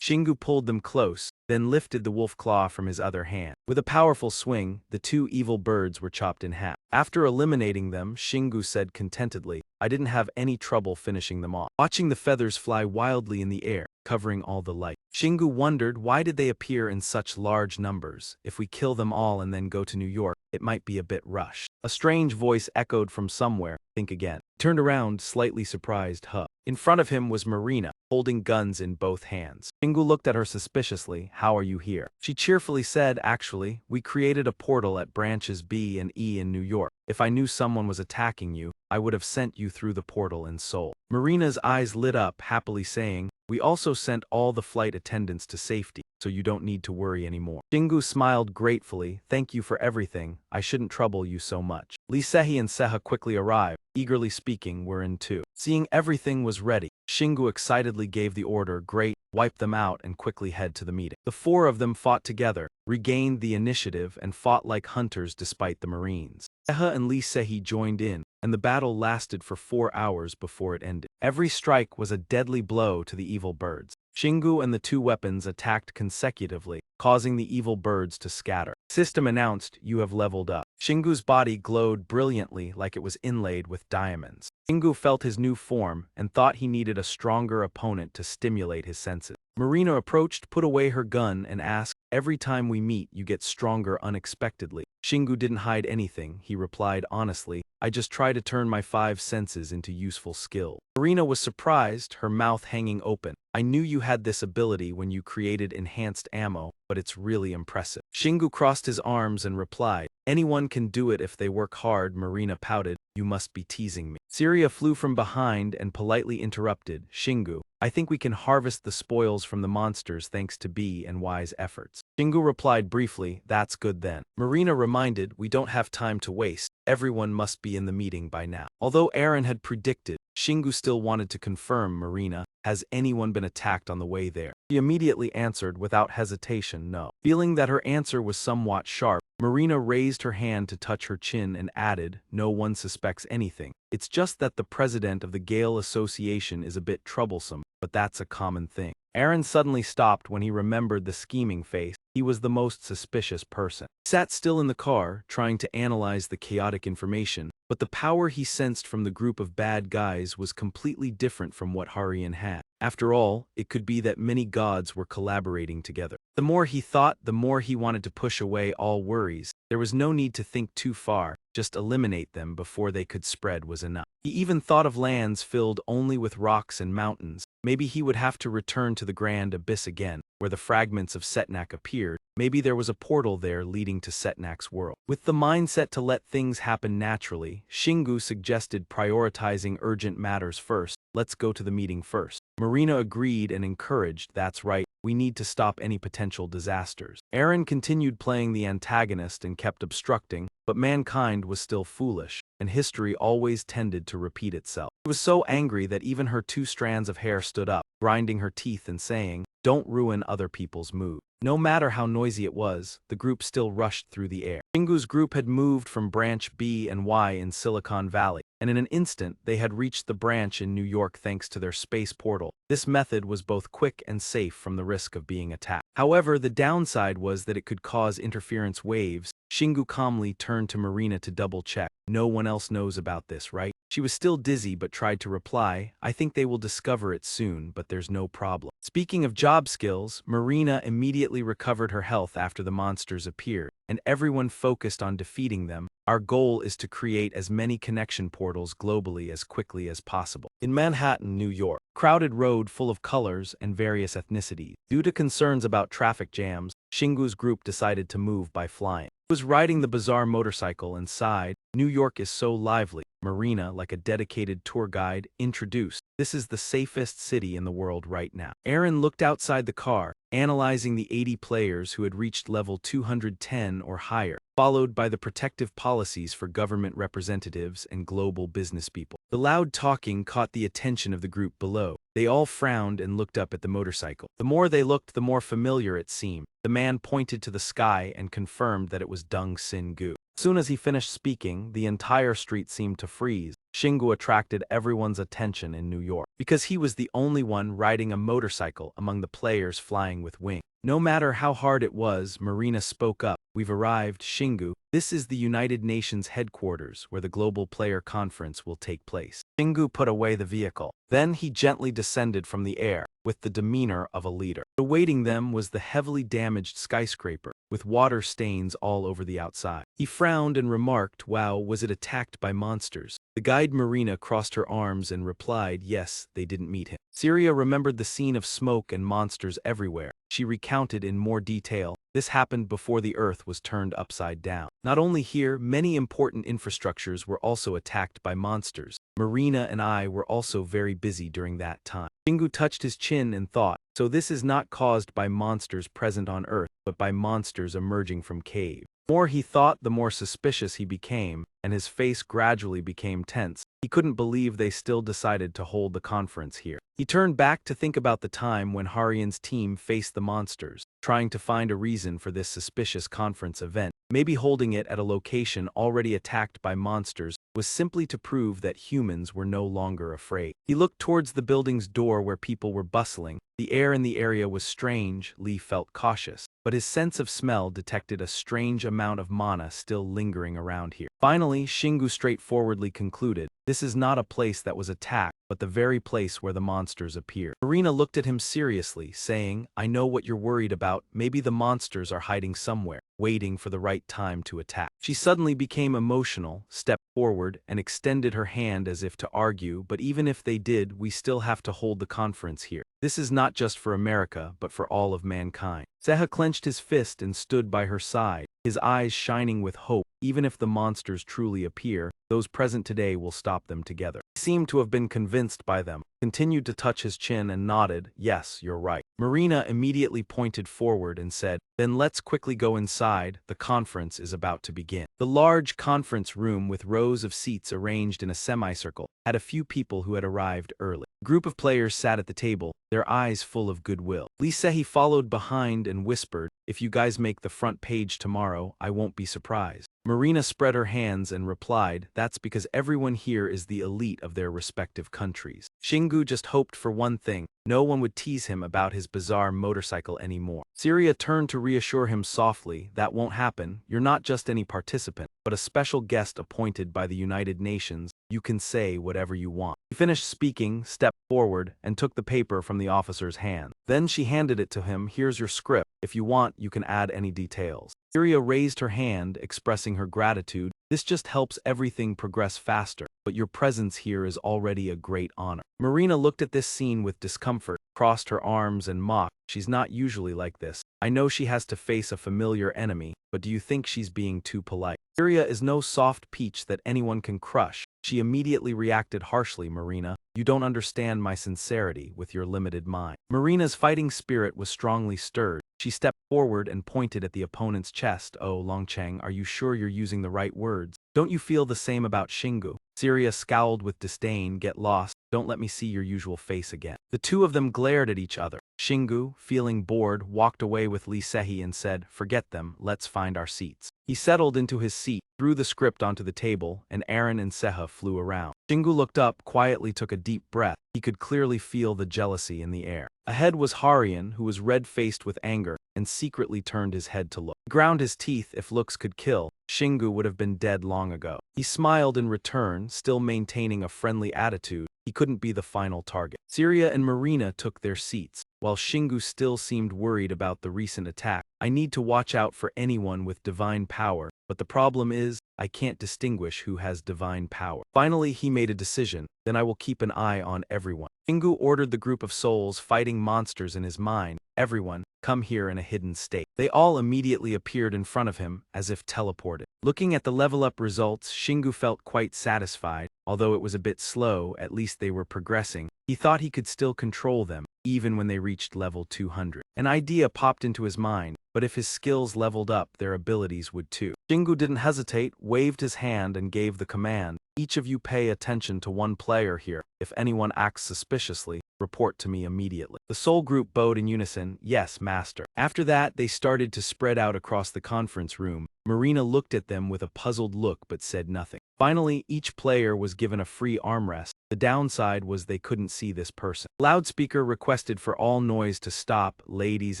Shingu pulled them close, then lifted the wolf claw from his other hand. With a powerful swing, the two evil birds were chopped in half. After eliminating them, Shingu said contentedly, I didn't have any trouble finishing them off. Watching the feathers fly wildly in the air, covering all the light. Shingu wondered, why did they appear in such large numbers? If we kill them all and then go to New York, it might be a bit rushed. A strange voice echoed from somewhere. Think again. He turned around, slightly surprised. In front of him was Marina, holding guns in both hands. Shingu looked at her suspiciously. How are you here? She cheerfully said, actually, we created a portal at branches B and E in New York. If I knew someone was attacking you, I would have sent you through the portal in Seoul. Marina's eyes lit up, happily saying, we also sent all the flight attendants to safety, so you don't need to worry anymore. Shingu smiled gratefully. Thank you for everything. I shouldn't trouble you so much. Lee Sehi and Seha quickly arrived. Eagerly speaking, we're in too. Seeing everything was ready, Shingu excitedly gave the order, great, wipe them out and quickly head to the meeting. The four of them fought together, regained the initiative and fought like hunters despite the Marines. Seha and Lee Sehi joined in, and the battle lasted for 4 hours before it ended. Every strike was a deadly blow to the evil birds. Shingu and the two weapons attacked consecutively, causing the evil birds to scatter. System announced, you have leveled up. Shingu's body glowed brilliantly like it was inlaid with diamonds. Shingu felt his new form and thought he needed a stronger opponent to stimulate his senses. Marina approached, put away her gun, and asked, every time we meet you get stronger unexpectedly. Shingu didn't hide anything. He replied honestly, I just try to turn my 5 senses into useful skill. Marina was surprised, her mouth hanging open. I knew you had this ability when you created enhanced ammo, but it's really impressive. Shingu crossed his arms and replied, anyone can do it if they work hard. Marina pouted, you must be teasing me. Syria flew from behind and politely interrupted, Shingu, I think we can harvest the spoils from the monsters thanks to B and Y's efforts. Shingu replied briefly, that's good then. Marina reminded, we don't have time to waste. Everyone must be in the meeting by now. Although Aaron had predicted, Shingu still wanted to confirm Marina, has anyone been attacked on the way there? She immediately answered without hesitation, no. Feeling that her answer was somewhat sharp, Marina raised her hand to touch her chin and added, no one suspects anything. It's just that the president of the Gale Association is a bit troublesome, but that's a common thing. Aaron suddenly stopped when he remembered the scheming face. He was the most suspicious person. He sat still in the car, trying to analyze the chaotic information, but the power he sensed from the group of bad guys was completely different from what Harian had. After all, it could be that many gods were collaborating together. The more he thought, the more he wanted to push away all worries. There was no need to think too far, just eliminate them before they could spread was enough. He even thought of lands filled only with rocks and mountains. Maybe he would have to return to the Grand Abyss again, where the fragments of Setnak appeared. Maybe there was a portal there leading to Setnak's world. With the mindset to let things happen naturally, Shingu suggested prioritizing urgent matters first. Let's go to the meeting first. Marina agreed and encouraged, that's right, we need to stop any potential disasters. Aaron continued playing the antagonist and kept obstructing, but mankind was still foolish, and history always tended to repeat itself. She was so angry that even her 2 strands of hair stood up, grinding her teeth and saying, don't ruin other people's mood. No matter how noisy it was, the group still rushed through the air. Shingu's group had moved from branch B and Y in Silicon Valley, and in an instant they had reached the branch in New York thanks to their space portal. This method was both quick and safe from the risk of being attacked. However, the downside was that it could cause interference waves. Shingu calmly turned to Marina to double-check. No one else knows about this, right? She was still dizzy but tried to reply, I think they will discover it soon, but there's no problem. Speaking of job skills, Marina immediately recovered her health after the monsters appeared, and everyone focused on defeating them. Our goal is to create as many connection portals globally as quickly as possible. In Manhattan, New York, crowded road full of colors and various ethnicities. Due to concerns about traffic jams, Shingu's group decided to move by flying. He was riding the bizarre motorcycle and sighed, New York is so lively. Marina, like a dedicated tour guide, introduced, this is the safest city in the world right now. Aaron looked outside the car, analyzing the 80 players who had reached level 210 or higher, followed by the protective policies for government representatives and global business people. The loud talking caught the attention of the group below. They all frowned and looked up at the motorcycle. The more they looked, the more familiar it seemed. The man pointed to the sky and confirmed that it was Dung Sin Gu. As soon as he finished speaking, the entire street seemed to freeze. Shingu attracted everyone's attention in New York, because he was the only one riding a motorcycle among the players flying with wings. No matter how hard it was, Marina spoke up. We've arrived, Shingu. This is the United Nations headquarters where the Global Player Conference will take place. Shingu put away the vehicle. Then he gently descended from the air, with the demeanor of a leader. Awaiting them was the heavily damaged skyscraper, with water stains all over the outside. He frowned and remarked, "Wow, was it attacked by monsters?" The guide Marina crossed her arms and replied, "Yes, they didn't meet him." Syria remembered the scene of smoke and monsters everywhere. She recounted in more detail, "This happened before the earth was turned upside down. Not only here, many important infrastructures were also attacked by monsters. Marina and I were also very busy during that time." Shingu touched his chin and thought, "So this is not caused by monsters present on Earth, but by monsters emerging from caves." The more he thought, the more suspicious he became, and his face gradually became tense. He couldn't believe they still decided to hold the conference here. He turned back to think about the time when Harian's team faced the monsters, trying to find a reason for this suspicious conference event. Maybe holding it at a location already attacked by monsters was simply to prove that humans were no longer afraid. He looked towards the building's door where people were bustling. The air in the area was strange. Lee felt cautious, but his sense of smell detected a strange amount of mana still lingering around here. Finally, Shingu straightforwardly concluded, "This is not a place that was attacked, but the very place where the monsters appeared." Marina looked at him seriously, saying, "I know what you're worried about. Maybe the monsters are hiding somewhere, waiting for the right time to attack." She suddenly became emotional, stepped forward, and extended her hand as if to argue, "But even if they did, we still have to hold the conference here. This is not just for America, but for all of mankind." Seha clenched his fist and stood by her side, his eyes shining with hope. Even if the monsters truly appear, those present today will stop them together. He seemed to have been convinced by them, continued to touch his chin and nodded, "Yes, you're right." Marina immediately pointed forward and said, "Then let's quickly go inside, the conference is about to begin." The large conference room with rows of seats arranged in a semicircle had a few people who had arrived early. A group of players sat at the table, their eyes full of goodwill. Lee Sehi followed behind and whispered, "If you guys make the front page tomorrow, I won't be surprised." Marina spread her hands and replied, "That's because everyone here is the elite of their respective countries." Shingu just hoped for one thing: no one would tease him about his bizarre motorcycle anymore. Syria turned to reassure him softly, "That won't happen. You're not just any participant, but a special guest appointed by the United Nations. You can say whatever you want." He finished speaking, stepped forward, and took the paper from the officer's hand. Then she handed it to him. "Here's your script. If you want, you can add any details." Syria raised her hand, expressing her gratitude. "This just helps everything progress faster, but your presence here is already a great honor." Marina looked at this scene with discomfort, crossed her arms and mocked, "She's not usually like this. I know she has to face a familiar enemy, but do you think she's being too polite?" Syria is no soft peach that anyone can crush. She immediately reacted harshly, "Marina, you don't understand my sincerity with your limited mind." Marina's fighting spirit was strongly stirred. She stepped forward and pointed at the opponent's chest. "Oh, Longcheng, are you sure you're using the right words? Don't you feel the same about Shingu?" Syria scowled with disdain. "Get lost. Don't let me see your usual face again." The two of them glared at each other. Shingu, feeling bored, walked away with Lee Sehi and said, "Forget them, let's find our seats." He settled into his seat, threw the script onto the table, and Aaron and Seha flew around. Shingu looked up, quietly took a deep breath. He could clearly feel the jealousy in the air. Ahead was Harian, who was red-faced with anger, and secretly turned his head to look. He ground his teeth. If looks could kill, Shingu would have been dead long ago. He smiled in return, still maintaining a friendly attitude. He couldn't be the final target. Syria and Marina took their seats, while Shingu still seemed worried about the recent attack. "I need to watch out for anyone with divine power, but the problem is, I can't distinguish who has divine power." Finally, he made a decision. "Then I will keep an eye on everyone." Shingu ordered the group of souls fighting monsters in his mind, "Everyone, come here in a hidden state." They all immediately appeared in front of him, as if teleported. Looking at the level-up results, Shingu felt quite satisfied. Although it was a bit slow, at least they were progressing. He thought he could still control them, even when they reached level 200. An idea popped into his mind, but if his skills leveled up, their abilities would too. Shingu didn't hesitate, waved his hand and gave the command, "Each of you pay attention to one player here. If anyone acts suspiciously, report to me immediately." The soul group bowed in unison, "Yes, master." After that, they started to spread out across the conference room. Marina looked at them with a puzzled look but said nothing. Finally, each player was given a free armrest. The downside was they couldn't see this person. Loudspeaker requested for all noise to stop. "Ladies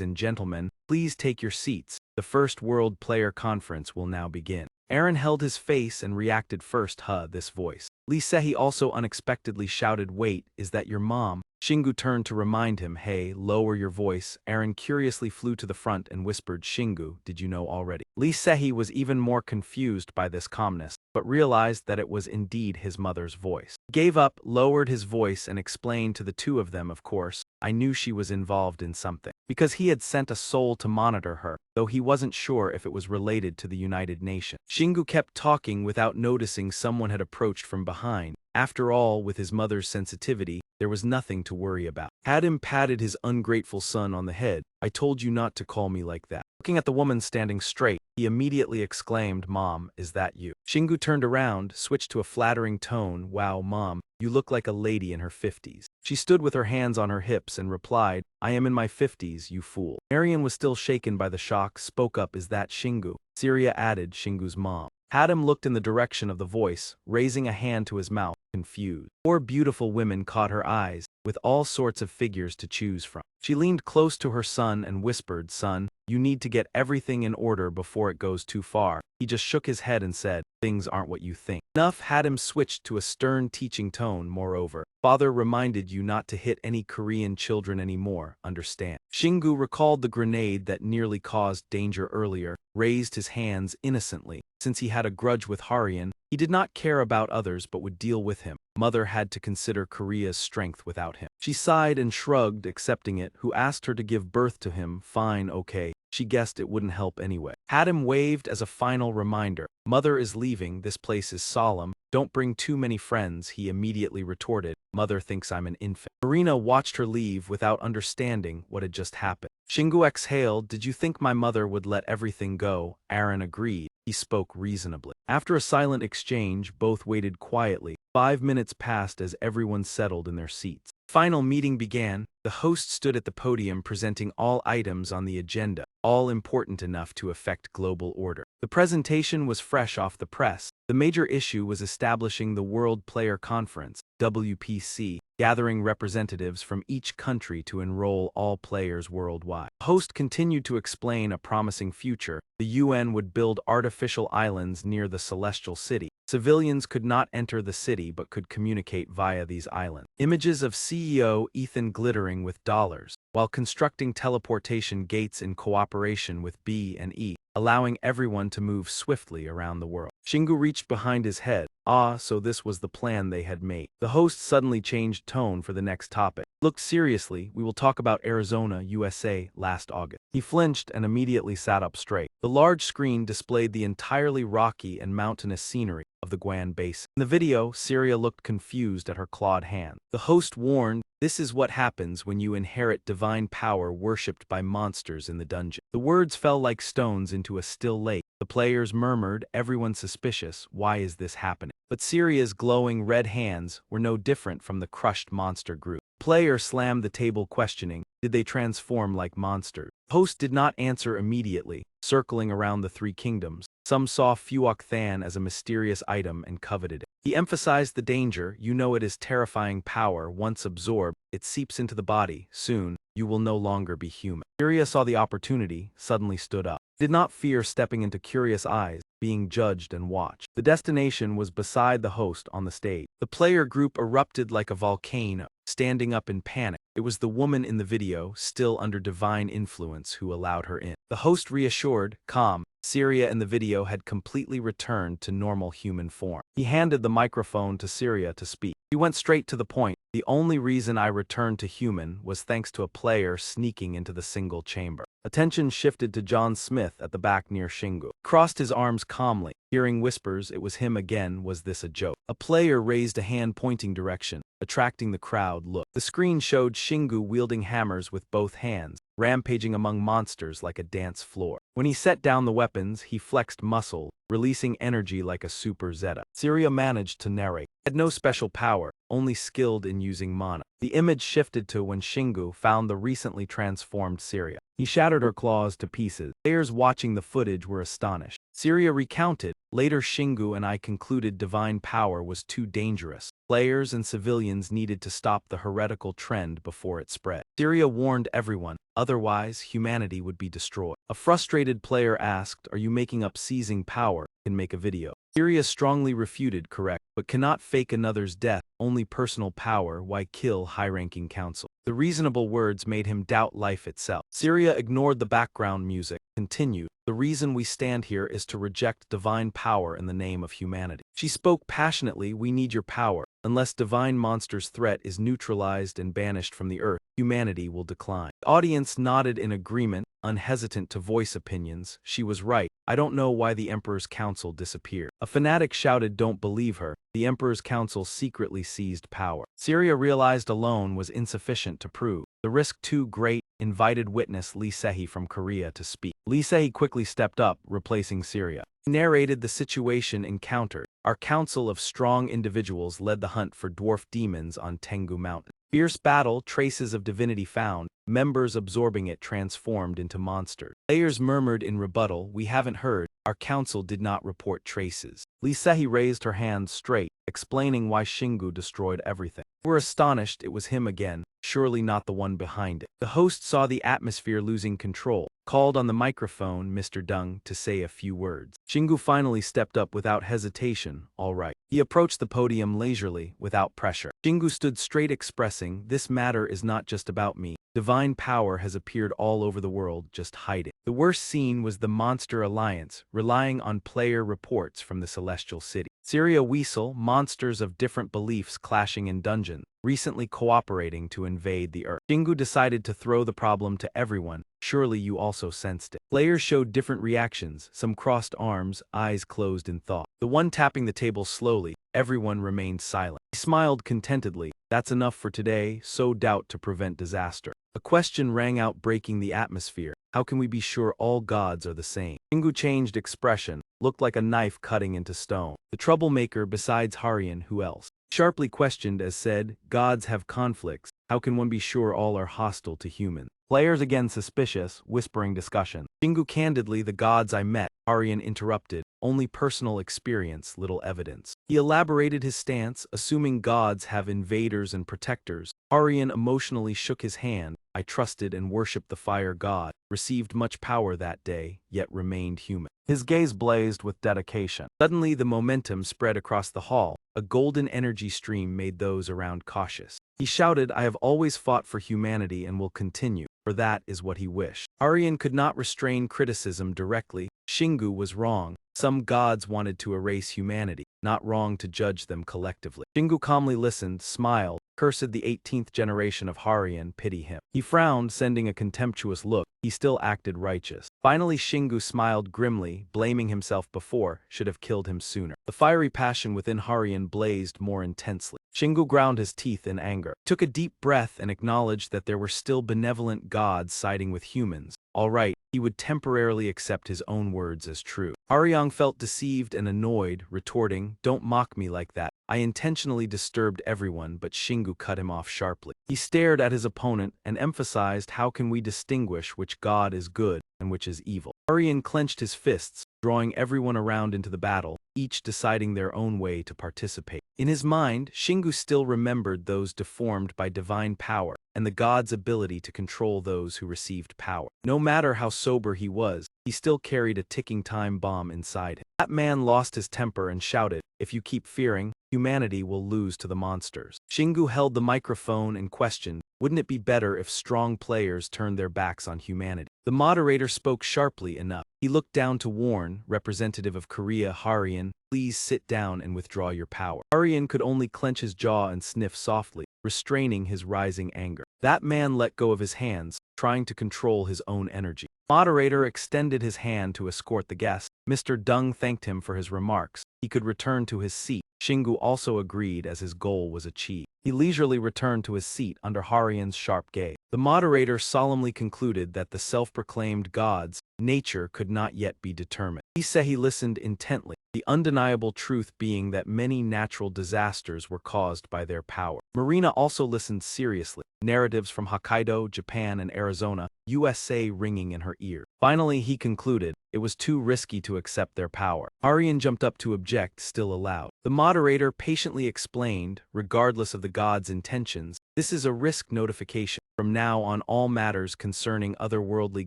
and gentlemen, please take your seats. The first World Player Conference will now begin." Aaron held his face and reacted first, this voice. Lee Sehi also unexpectedly shouted, "Wait, is that your mom?" Shingu turned to remind him, "Hey, lower your voice." Aaron curiously flew to the front and whispered, "Shingu, did you know already?" Lee Sehi was even more confused by this calmness, but realized that it was indeed his mother's voice. He gave up, lowered his voice and explained to the two of them, "Of course, I knew she was involved in something." Because he had sent a soul to monitor her, though he wasn't sure if it was related to the United Nations. Shingu kept talking without noticing someone had approached from behind. After all, with his mother's sensitivity, there was nothing to worry about. Adam patted his ungrateful son on the head. "I told you not to call me like that." Looking at the woman standing straight, he immediately exclaimed, "Mom, is that you?" Shingu turned around, switched to a flattering tone, "Wow, Mom, you look like a lady in her 50s. She stood with her hands on her hips and replied, "I am in my 50s, you fool." Marion was still shaken by the shock, spoke up, "Is that Shingu?" Syria added, "Shingu's mom." Adam looked in the direction of the voice, raising a hand to his mouth, confused. Four beautiful women caught her eyes, with all sorts of figures to choose from. She leaned close to her son and whispered, "Son, you need to get everything in order before it goes too far." He just shook his head and said, "Things aren't what you think." Enough. Had him switched to a stern teaching tone. "Moreover, father reminded you not to hit any Korean children anymore, understand?" Shingu recalled the grenade that nearly caused danger earlier, raised his hands innocently. Since he had a grudge with Harian, he did not care about others but would deal with him. Mother had to consider Korea's strength without him. She sighed and shrugged, accepting it. Who asked her to give birth to him? Fine, okay. She guessed it wouldn't help anyway. Hadim waved as a final reminder. "Mother is leaving, this place is solemn. Don't bring too many friends," he immediately retorted. "Mother thinks I'm an infant." Marina watched her leave without understanding what had just happened. Shingu exhaled, "Did you think my mother would let everything go?" Aaron agreed. He spoke reasonably. After a silent exchange, both waited quietly. 5 minutes passed as everyone settled in their seats. Final meeting began. The host stood at the podium presenting all items on the agenda, all important enough to affect global order. The presentation was fresh off the press. The major issue was establishing the World Player Conference, WPC, gathering representatives from each country to enroll all players worldwide. The host continued to explain a promising future. The UN would build artificial islands near the Celestial City. Civilians could not enter the city but could communicate via these islands. Images of CEO Ethan glittering with dollars, while constructing teleportation gates in cooperation with B and E, allowing everyone to move swiftly around the world. Shingu reached behind his head. Ah, so this was the plan they had made. The host suddenly changed tone for the next topic. "Look seriously, we will talk about Arizona, USA, last August." He flinched and immediately sat up straight. The large screen displayed the entirely rocky and mountainous scenery of the Guan Basin. In the video, Syria looked confused at her clawed hand. The host warned, "This is what happens when you inherit divine power worshipped by monsters in the dungeon." The words fell like stones into a still lake. The players murmured, everyone suspicious, "Why is this happening?" But Syria's glowing red hands were no different from the crushed monster group. Player slammed the table questioning, "Did they transform like monsters?" Host did not answer immediately, circling around the three kingdoms. Some saw Fuok Than as a mysterious item and coveted it. He emphasized the danger. "You know, it is terrifying power. Once absorbed, it seeps into the body. Soon, you will no longer be human." Syria saw the opportunity, suddenly stood up. Did not fear stepping into curious eyes, being judged and watched. The destination was beside the host on the stage. The player group erupted like a volcano, standing up in panic. It was the woman in the video, still under divine influence, who allowed her in. The host reassured, "Calm." Syria in the video had completely returned to normal human form. He handed the microphone to Syria to speak. He went straight to the point. "The only reason I returned to human was thanks to a player sneaking into the single chamber." Attention shifted to John Smith at the back near Shingu. Crossed his arms calmly. Hearing whispers, it was him again. Was this a joke? A player raised a hand pointing direction, attracting the crowd look. The screen showed Shingu wielding hammers with both hands, rampaging among monsters like a dance floor. When he set down the weapons, he flexed muscle, releasing energy like a super Zeta. Syria managed to narrate. Had no special power, only skilled in using mana. The image shifted to when Shingu found the recently transformed Syria. He shattered her claws to pieces. Players watching the footage were astonished. Syria recounted, "Later Shingu and I concluded divine power was too dangerous. Players and civilians needed to stop the heretical trend before it spread. Syria warned everyone, otherwise humanity would be destroyed." A frustrated player asked, "Are you making up seizing power?" can make a video. Syria strongly refuted correct, but cannot fake another's death, only personal power, why kill high-ranking council. The reasonable words made him doubt life itself. Syria ignored the background music, continued, the reason we stand here is to reject divine power in the name of humanity. She spoke passionately, we need your power. Unless divine monster's threat is neutralized and banished from the earth, humanity will decline. The audience nodded in agreement, unhesitant to voice opinions. She was right. I don't know why the Emperor's council disappeared. A fanatic shouted, don't believe her. The Emperor's council secretly seized power. Syria realized alone was insufficient to prove. The risk too great, invited witness Lee Se-hee from Korea to speak. Lee Se-hee quickly stepped up, replacing Syria. He narrated the situation encountered. Our council of strong individuals led the hunt for dwarf demons on Tengu Mountain. Fierce battle, traces of divinity found, members absorbing it transformed into monsters. Players murmured in rebuttal, we haven't heard, our council did not report traces. Lee Se-hee raised her hands straight, explaining why Shingu destroyed everything. We're astonished it was him again, surely not the one behind it. The host saw the atmosphere losing control, called on the microphone Mr. Dung to say a few words. Shingu finally stepped up without hesitation, all right. He approached the podium leisurely, without pressure. Shingu stood straight expressing, this matter is not just about me. Divine power has appeared all over the world, just hiding. The worst scene was the Monster Alliance, relying on player reports from the Celestial City. Syria Weasel, monsters of different beliefs clashing in dungeons, recently cooperating to invade the Earth. Shingu decided to throw the problem to everyone. Surely you also sensed it. Players showed different reactions, some crossed arms, eyes closed in thought. The one tapping the table slowly, everyone remained silent. He smiled contentedly. That's enough for today, sow doubt to prevent disaster. A question rang out breaking the atmosphere. How can we be sure all gods are the same? Shingu changed expression, looked like a knife cutting into stone. The troublemaker besides Harian, who else? Sharply questioned as said, gods have conflicts. How can one be sure all are hostile to humans? Players again suspicious, whispering discussion. Shingu candidly, the gods I met, Harian interrupted, only personal experience, little evidence. He elaborated his stance, assuming gods have invaders and protectors. Harian emotionally shook his hand, I trusted and worshipped the fire god, received much power that day, yet remained human. His gaze blazed with dedication. Suddenly the momentum spread across the hall, a golden energy stream made those around cautious. He shouted, I have always fought for humanity and will continue, for that is what he wished. Harian could not restrain criticism directly. Shingu was wrong. Some gods wanted to erase humanity, not wrong to judge them collectively. Shingu calmly listened, smiled, cursed the 18th generation of Harian, pity him. He frowned, sending a contemptuous look. He still acted righteous. Finally Shingu smiled grimly, blaming himself before, should have killed him sooner. The fiery passion within Harian blazed more intensely. Shingu ground his teeth in anger, took a deep breath and acknowledged that there were still benevolent gods siding with humans. All right, he would temporarily accept his own words as true. Harian felt deceived and annoyed, retorting, don't mock me like that. I intentionally disturbed everyone, but Shingu cut him off sharply. He stared at his opponent and emphasized, how can we distinguish which god is good and which is evil? Harian clenched his fists, drawing everyone around into the battle, each deciding their own way to participate. In his mind, Shingu still remembered those deformed by divine power, and the god's ability to control those who received power. No matter how sober he was, he still carried a ticking time bomb inside him. That man lost his temper and shouted, if you keep fearing, humanity will lose to the monsters. Shingu held the microphone and questioned, wouldn't it be better if strong players turned their backs on humanity? The moderator spoke sharply enough. He looked down to warn, representative of Korea Harian, please sit down and withdraw your power. Harian could only clench his jaw and sniff softly, restraining his rising anger. That man let go of his hands, trying to control his own energy. Moderator extended his hand to escort the guest. Mr. Dung thanked him for his remarks. He could return to his seat. Shingu also agreed as his goal was achieved. He leisurely returned to his seat under Harian's sharp gaze. The moderator solemnly concluded that the self-proclaimed gods, nature could not yet be determined. He listened intently, the undeniable truth being that many natural disasters were caused by their power. Marina also listened seriously, narratives from Hokkaido, Japan, and Arizona, USA ringing in her ear. Finally he concluded, it was too risky to accept their power. Harian jumped up to object, still aloud. The moderator patiently explained, regardless of the god's intentions, this is a risk notification. From now on, all matters concerning otherworldly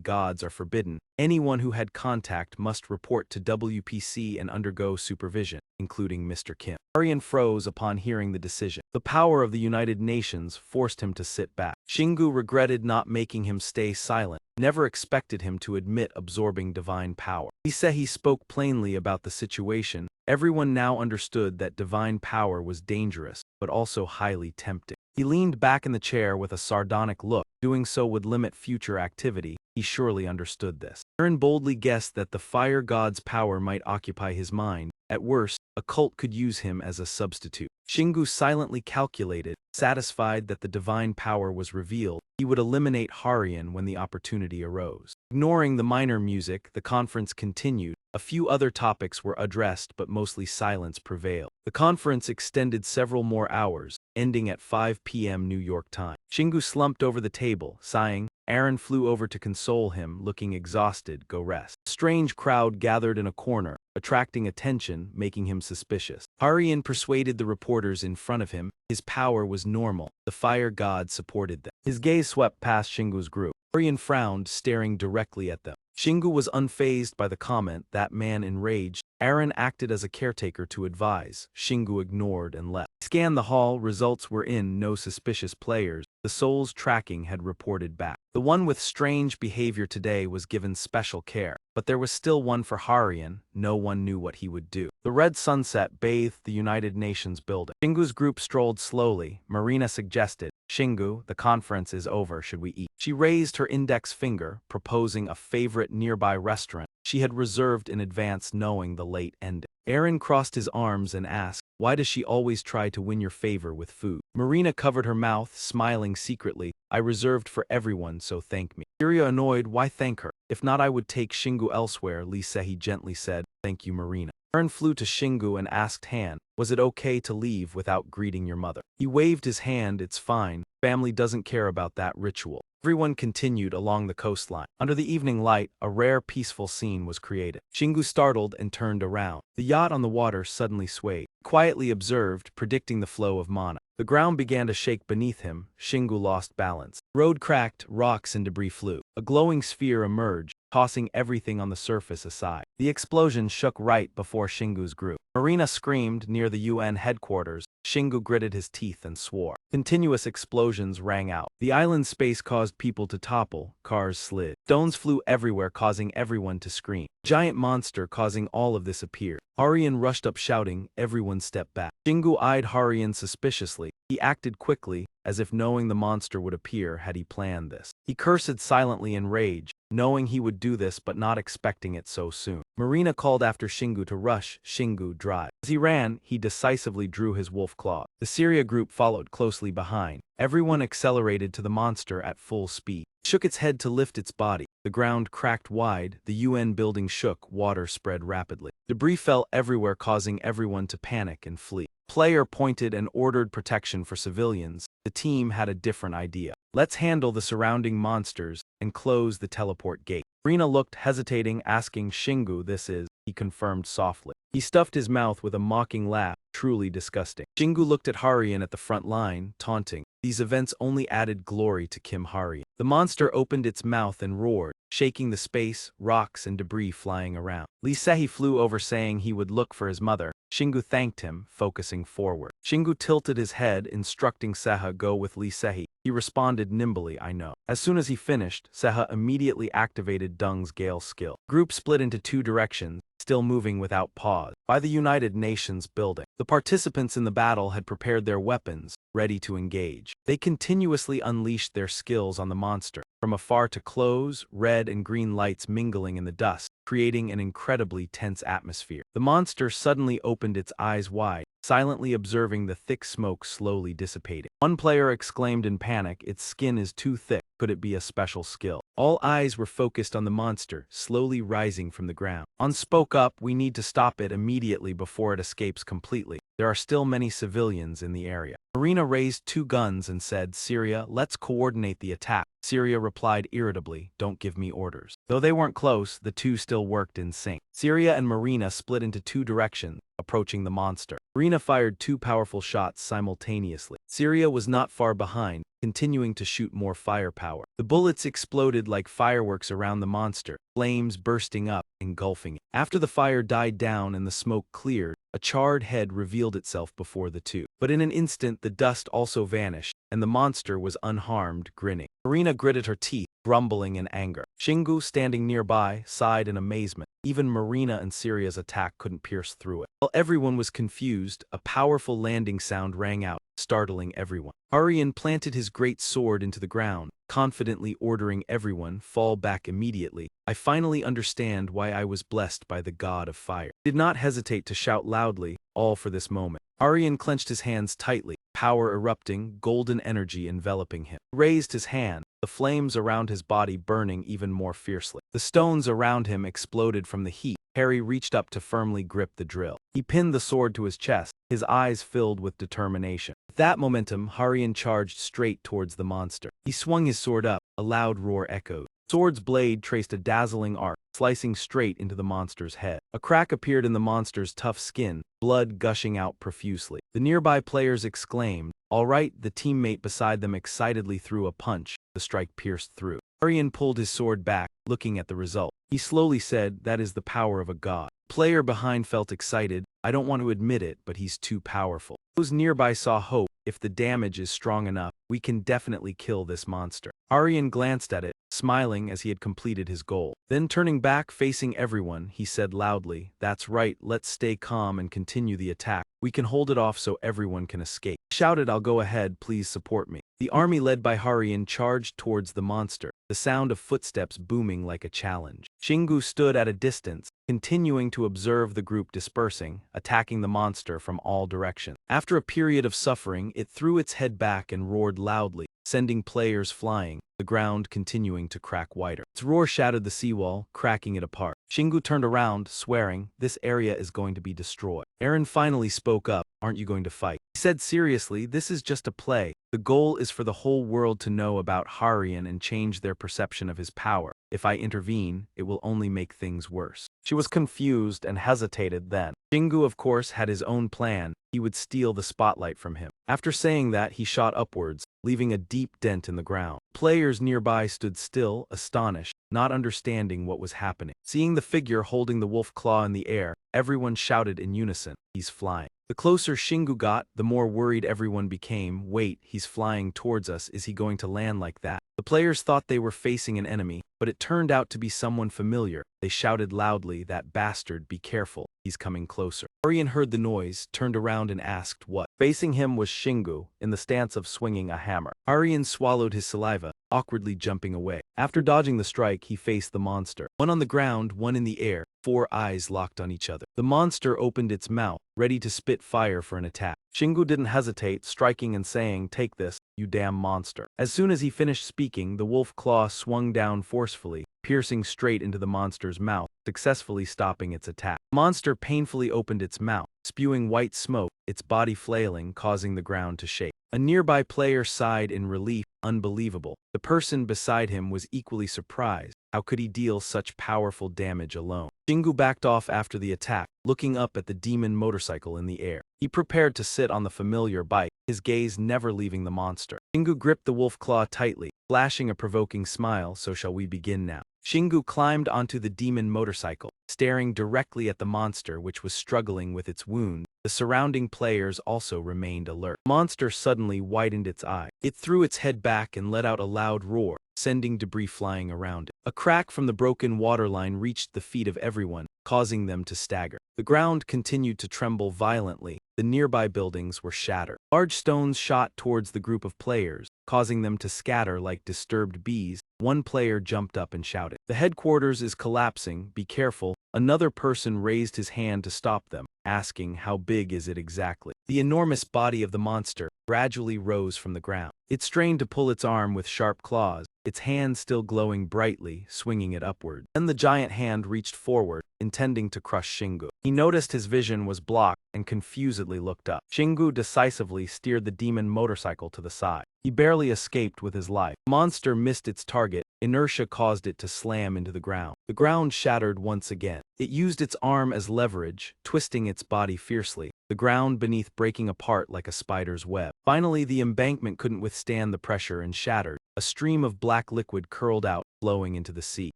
gods are forbidden. Anyone who had contact must report to WPC and undergo supervision, including Mr. Kim. Aryan froze upon hearing the decision. The power of the United Nations forced him to sit back. Shingu regretted not making him stay silent, never expected him to admit absorbing divine power. He said he spoke plainly about the situation. Everyone now understood that divine power was dangerous, but also highly tempting. He leaned back in the chair with a sardonic look. Doing so would limit future activity. He surely understood this. Eren boldly guessed that the fire god's power might occupy his mind. At worst, a cult could use him as a substitute. Shingu silently calculated, satisfied that the divine power was revealed. He would eliminate Harian when the opportunity arose. Ignoring the minor music, the conference continued. A few other topics were addressed, but mostly silence prevailed. The conference extended several more hours, ending at 5 p.m. New York time. Shingu slumped over the table, sighing. Eren flew over to console him, looking exhausted. Go rest. A strange crowd gathered in a corner, attracting attention, making him suspicious. Harian persuaded the reporters in front of him. His power was normal. The fire god supported them. His gaze swept past Shingu's group. Harian frowned, staring directly at them. Shingu was unfazed by the comment. That man enraged. Eren acted as a caretaker to advise. Shingu ignored and left. He scanned the hall. Results were in. No suspicious players. The soul's tracking had reported back. The one with strange behavior today was given special care. But there was still one for Harian. No one knew what he would do. The red sunset bathed the United Nations building. Shingu's group strolled slowly. Marina suggested, Shingu, the conference is over. Should we eat? She raised her index finger, proposing a favorite nearby restaurant she had reserved in advance, knowing the late ending. Eren crossed his arms and asked, why does she always try to win your favor with food? Marina covered her mouth, smiling secretly. I reserved for everyone, so thank me. Syria annoyed, why thank her? If not, I would take Shingu elsewhere, Lee Sehi gently said. Thank you, Marina. Eren flew to Shingu and asked Han, was it okay to leave without greeting your mother? He waved his hand, it's fine. Family doesn't care about that ritual. Everyone continued along the coastline. Under the evening light, a rare peaceful scene was created. Shingu startled and turned around. The yacht on the water suddenly swayed. He quietly observed, predicting the flow of mana. The ground began to shake beneath him. Shingu lost balance. The road cracked, rocks and debris flew. A glowing sphere emerged, tossing everything on the surface aside. The explosion shook right before Shingu's group. Marina screamed near the UN headquarters. Shingu gritted his teeth and swore. Continuous explosions rang out. The island's space caused people to topple. Cars slid. Stones flew everywhere, causing everyone to scream. Giant monster causing all of this appeared. Harian rushed up shouting. Everyone stepped back. Shingu eyed Harian suspiciously. He acted quickly, as if knowing the monster would appear had he planned this. He cursed silently in rage, knowing he would do this but not expecting it so soon. Marina called after Shingu to rush. Shingu drive. As he ran, he decisively drew his wolf claw. The Syria group followed closely behind. Everyone accelerated to the monster at full speed. It shook its head to lift its body. The ground cracked wide. The UN building shook. Water spread rapidly. Debris fell everywhere, causing everyone to panic and flee. Player pointed and ordered protection for civilians. The team had a different idea. Let's handle the surrounding monsters and close the teleport gate. Marina looked, hesitating, asking Shingu, this is, he confirmed softly. He stuffed his mouth with a mocking laugh, truly disgusting. Shingu looked at Harian at the front line, taunting. These events only added glory to Kim Harian. The monster opened its mouth and roared, shaking the space, rocks and debris flying around. Lee Sehi flew over, saying he would look for his mother. Shingu thanked him, focusing forward. Shingu tilted his head, instructing Seha go with Lee Sehi. He responded nimbly, I know. As soon as he finished, Seha immediately activated Dung's Gale skill. Group split into two directions, still moving without pause. By the United Nations building, the participants in the battle had prepared their weapons, ready to engage. They continuously unleashed their skills on the monster. From afar to close, red and green lights mingling in the dust, creating an incredibly tense atmosphere. The monster suddenly opened its eyes wide, silently observing the thick smoke slowly dissipating. One player exclaimed in panic, its skin is too thick. Could it be a special skill? All eyes were focused on the monster, slowly rising from the ground. On spoke up, we need to stop it immediately before it escapes completely. There are still many civilians in the area. Marina raised two guns and said, Syria, let's coordinate the attack. Syria replied irritably, don't give me orders. Though they weren't close, the two still worked in sync. Syria and Marina split into two directions, approaching the monster. Marina fired 2 powerful shots simultaneously. Syria was not far behind, continuing to shoot more firepower. The bullets exploded like fireworks around the monster, flames bursting up, engulfing it. After the fire died down and the smoke cleared, a charred head revealed itself before the two. But in an instant the dust also vanished, and the monster was unharmed, grinning. Marina gritted her teeth, grumbling in anger. Shingu, standing nearby, sighed in amazement. Even Marina and Syria's attack couldn't pierce through it. While everyone was confused, a powerful landing sound rang out, startling everyone. Aryan planted his great sword into the ground, confidently ordering everyone fall back immediately. I finally understand why I was blessed by the god of fire. He did not hesitate to shout loudly, all for this moment. Aryan clenched his hands tightly, power erupting, golden energy enveloping him. He raised his hand, the flames around his body burning even more fiercely. The stones around him exploded from the heat. Harry reached up to firmly grip the drill. He pinned the sword to his chest, his eyes filled with determination. With that momentum, Aryan charged straight towards the monster. He swung his sword up, a loud roar echoed. The sword's blade traced a dazzling arc, slicing straight into the monster's head. A crack appeared in the monster's tough skin, blood gushing out profusely. The nearby players exclaimed. All right, the teammate beside them excitedly threw a punch. The strike pierced through. Aryan pulled his sword back, looking at the result. He slowly said, "That is the power of a god." The player behind felt excited. "I don't want to admit it, but he's too powerful." Those nearby saw hope. "If the damage is strong enough, we can definitely kill this monster." Aryan glanced at it, smiling as he had completed his goal. Then turning back, facing everyone, he said loudly, "That's right, let's stay calm and continue the attack. We can hold it off so everyone can escape." He shouted, "I'll go ahead, please support me." The army led by Aryan charged towards the monster, the sound of footsteps booming like a challenge. Shingu stood at a distance, continuing to observe the group dispersing, attacking the monster from all directions. After a period of suffering, it threw its head back and roared loudly, sending players flying, the ground continuing to crack wider. Its roar shattered the seawall, cracking it apart. Shingu turned around, swearing, "This area is going to be destroyed." Eren finally spoke up, "Aren't you going to fight?" He said seriously, "This is just a play. The goal is for the whole world to know about Aryan and change their perception of his power. If I intervene, it will only make things worse." She was confused and hesitated then. Shingu, of course, had his own plan. He would steal the spotlight from him. After saying that, he shot upwards, leaving a deep dent in the ground. Players nearby stood still, astonished, not understanding what was happening. Seeing the figure holding the wolf claw in the air, everyone shouted in unison, "He's flying." The closer Shingu got, the more worried everyone became. "Wait, he's flying towards us. Is he going to land like that?" The players thought they were facing an enemy, but it turned out to be someone familiar. They shouted loudly, "That bastard, be careful, he's coming closer." Aryan heard the noise, turned around and asked what. Facing him was Shingu, in the stance of swinging a hammer. Aryan swallowed his saliva, awkwardly jumping away. After dodging the strike, he faced the monster. One on the ground, one in the air, 4 eyes locked on each other. The monster opened its mouth, ready to spit fire for an attack. Shingu didn't hesitate, striking and saying, "Take this, you damn monster." As soon as he finished speaking, the wolf claw swung down forcefully, piercing straight into the monster's mouth, successfully stopping its attack. The monster painfully opened its mouth, spewing white smoke, its body flailing, causing the ground to shake. A nearby player sighed in relief. Unbelievable. The person beside him was equally surprised. How could he deal such powerful damage alone? Shingu backed off after the attack, looking up at the demon motorcycle in the air. He prepared to sit on the familiar bike, his gaze never leaving the monster. Shingu gripped the wolf claw tightly, flashing a provoking smile. "So shall we begin now?" Shingu climbed onto the demon motorcycle, staring directly at the monster which was struggling with its wound. The surrounding players also remained alert. The monster suddenly widened its eye. It threw its head back and let out a loud roar, sending debris flying around it. A crack from the broken waterline reached the feet of everyone, causing them to stagger. The ground continued to tremble violently. The nearby buildings were shattered. Large stones shot towards the group of players, causing them to scatter like disturbed bees. One player jumped up and shouted, "The headquarters is collapsing, be careful." Another person raised his hand to stop them, asking, "How big is it exactly?" The enormous body of the monster gradually rose from the ground. It strained to pull its arm with sharp claws, its hand still glowing brightly, swinging it upward. Then the giant hand reached forward, intending to crush Shingu. He noticed his vision was blocked and confusedly looked up. Shingu decisively steered the demon motorcycle to the side. He barely escaped with his life. The monster missed its target. Inertia caused it to slam into the ground. The ground shattered once again. It used its arm as leverage, twisting its body fiercely. the ground beneath breaking apart like a spider's web. Finally, the embankment couldn't withstand the pressure and shattered. A stream of black liquid curled out, flowing into the sea.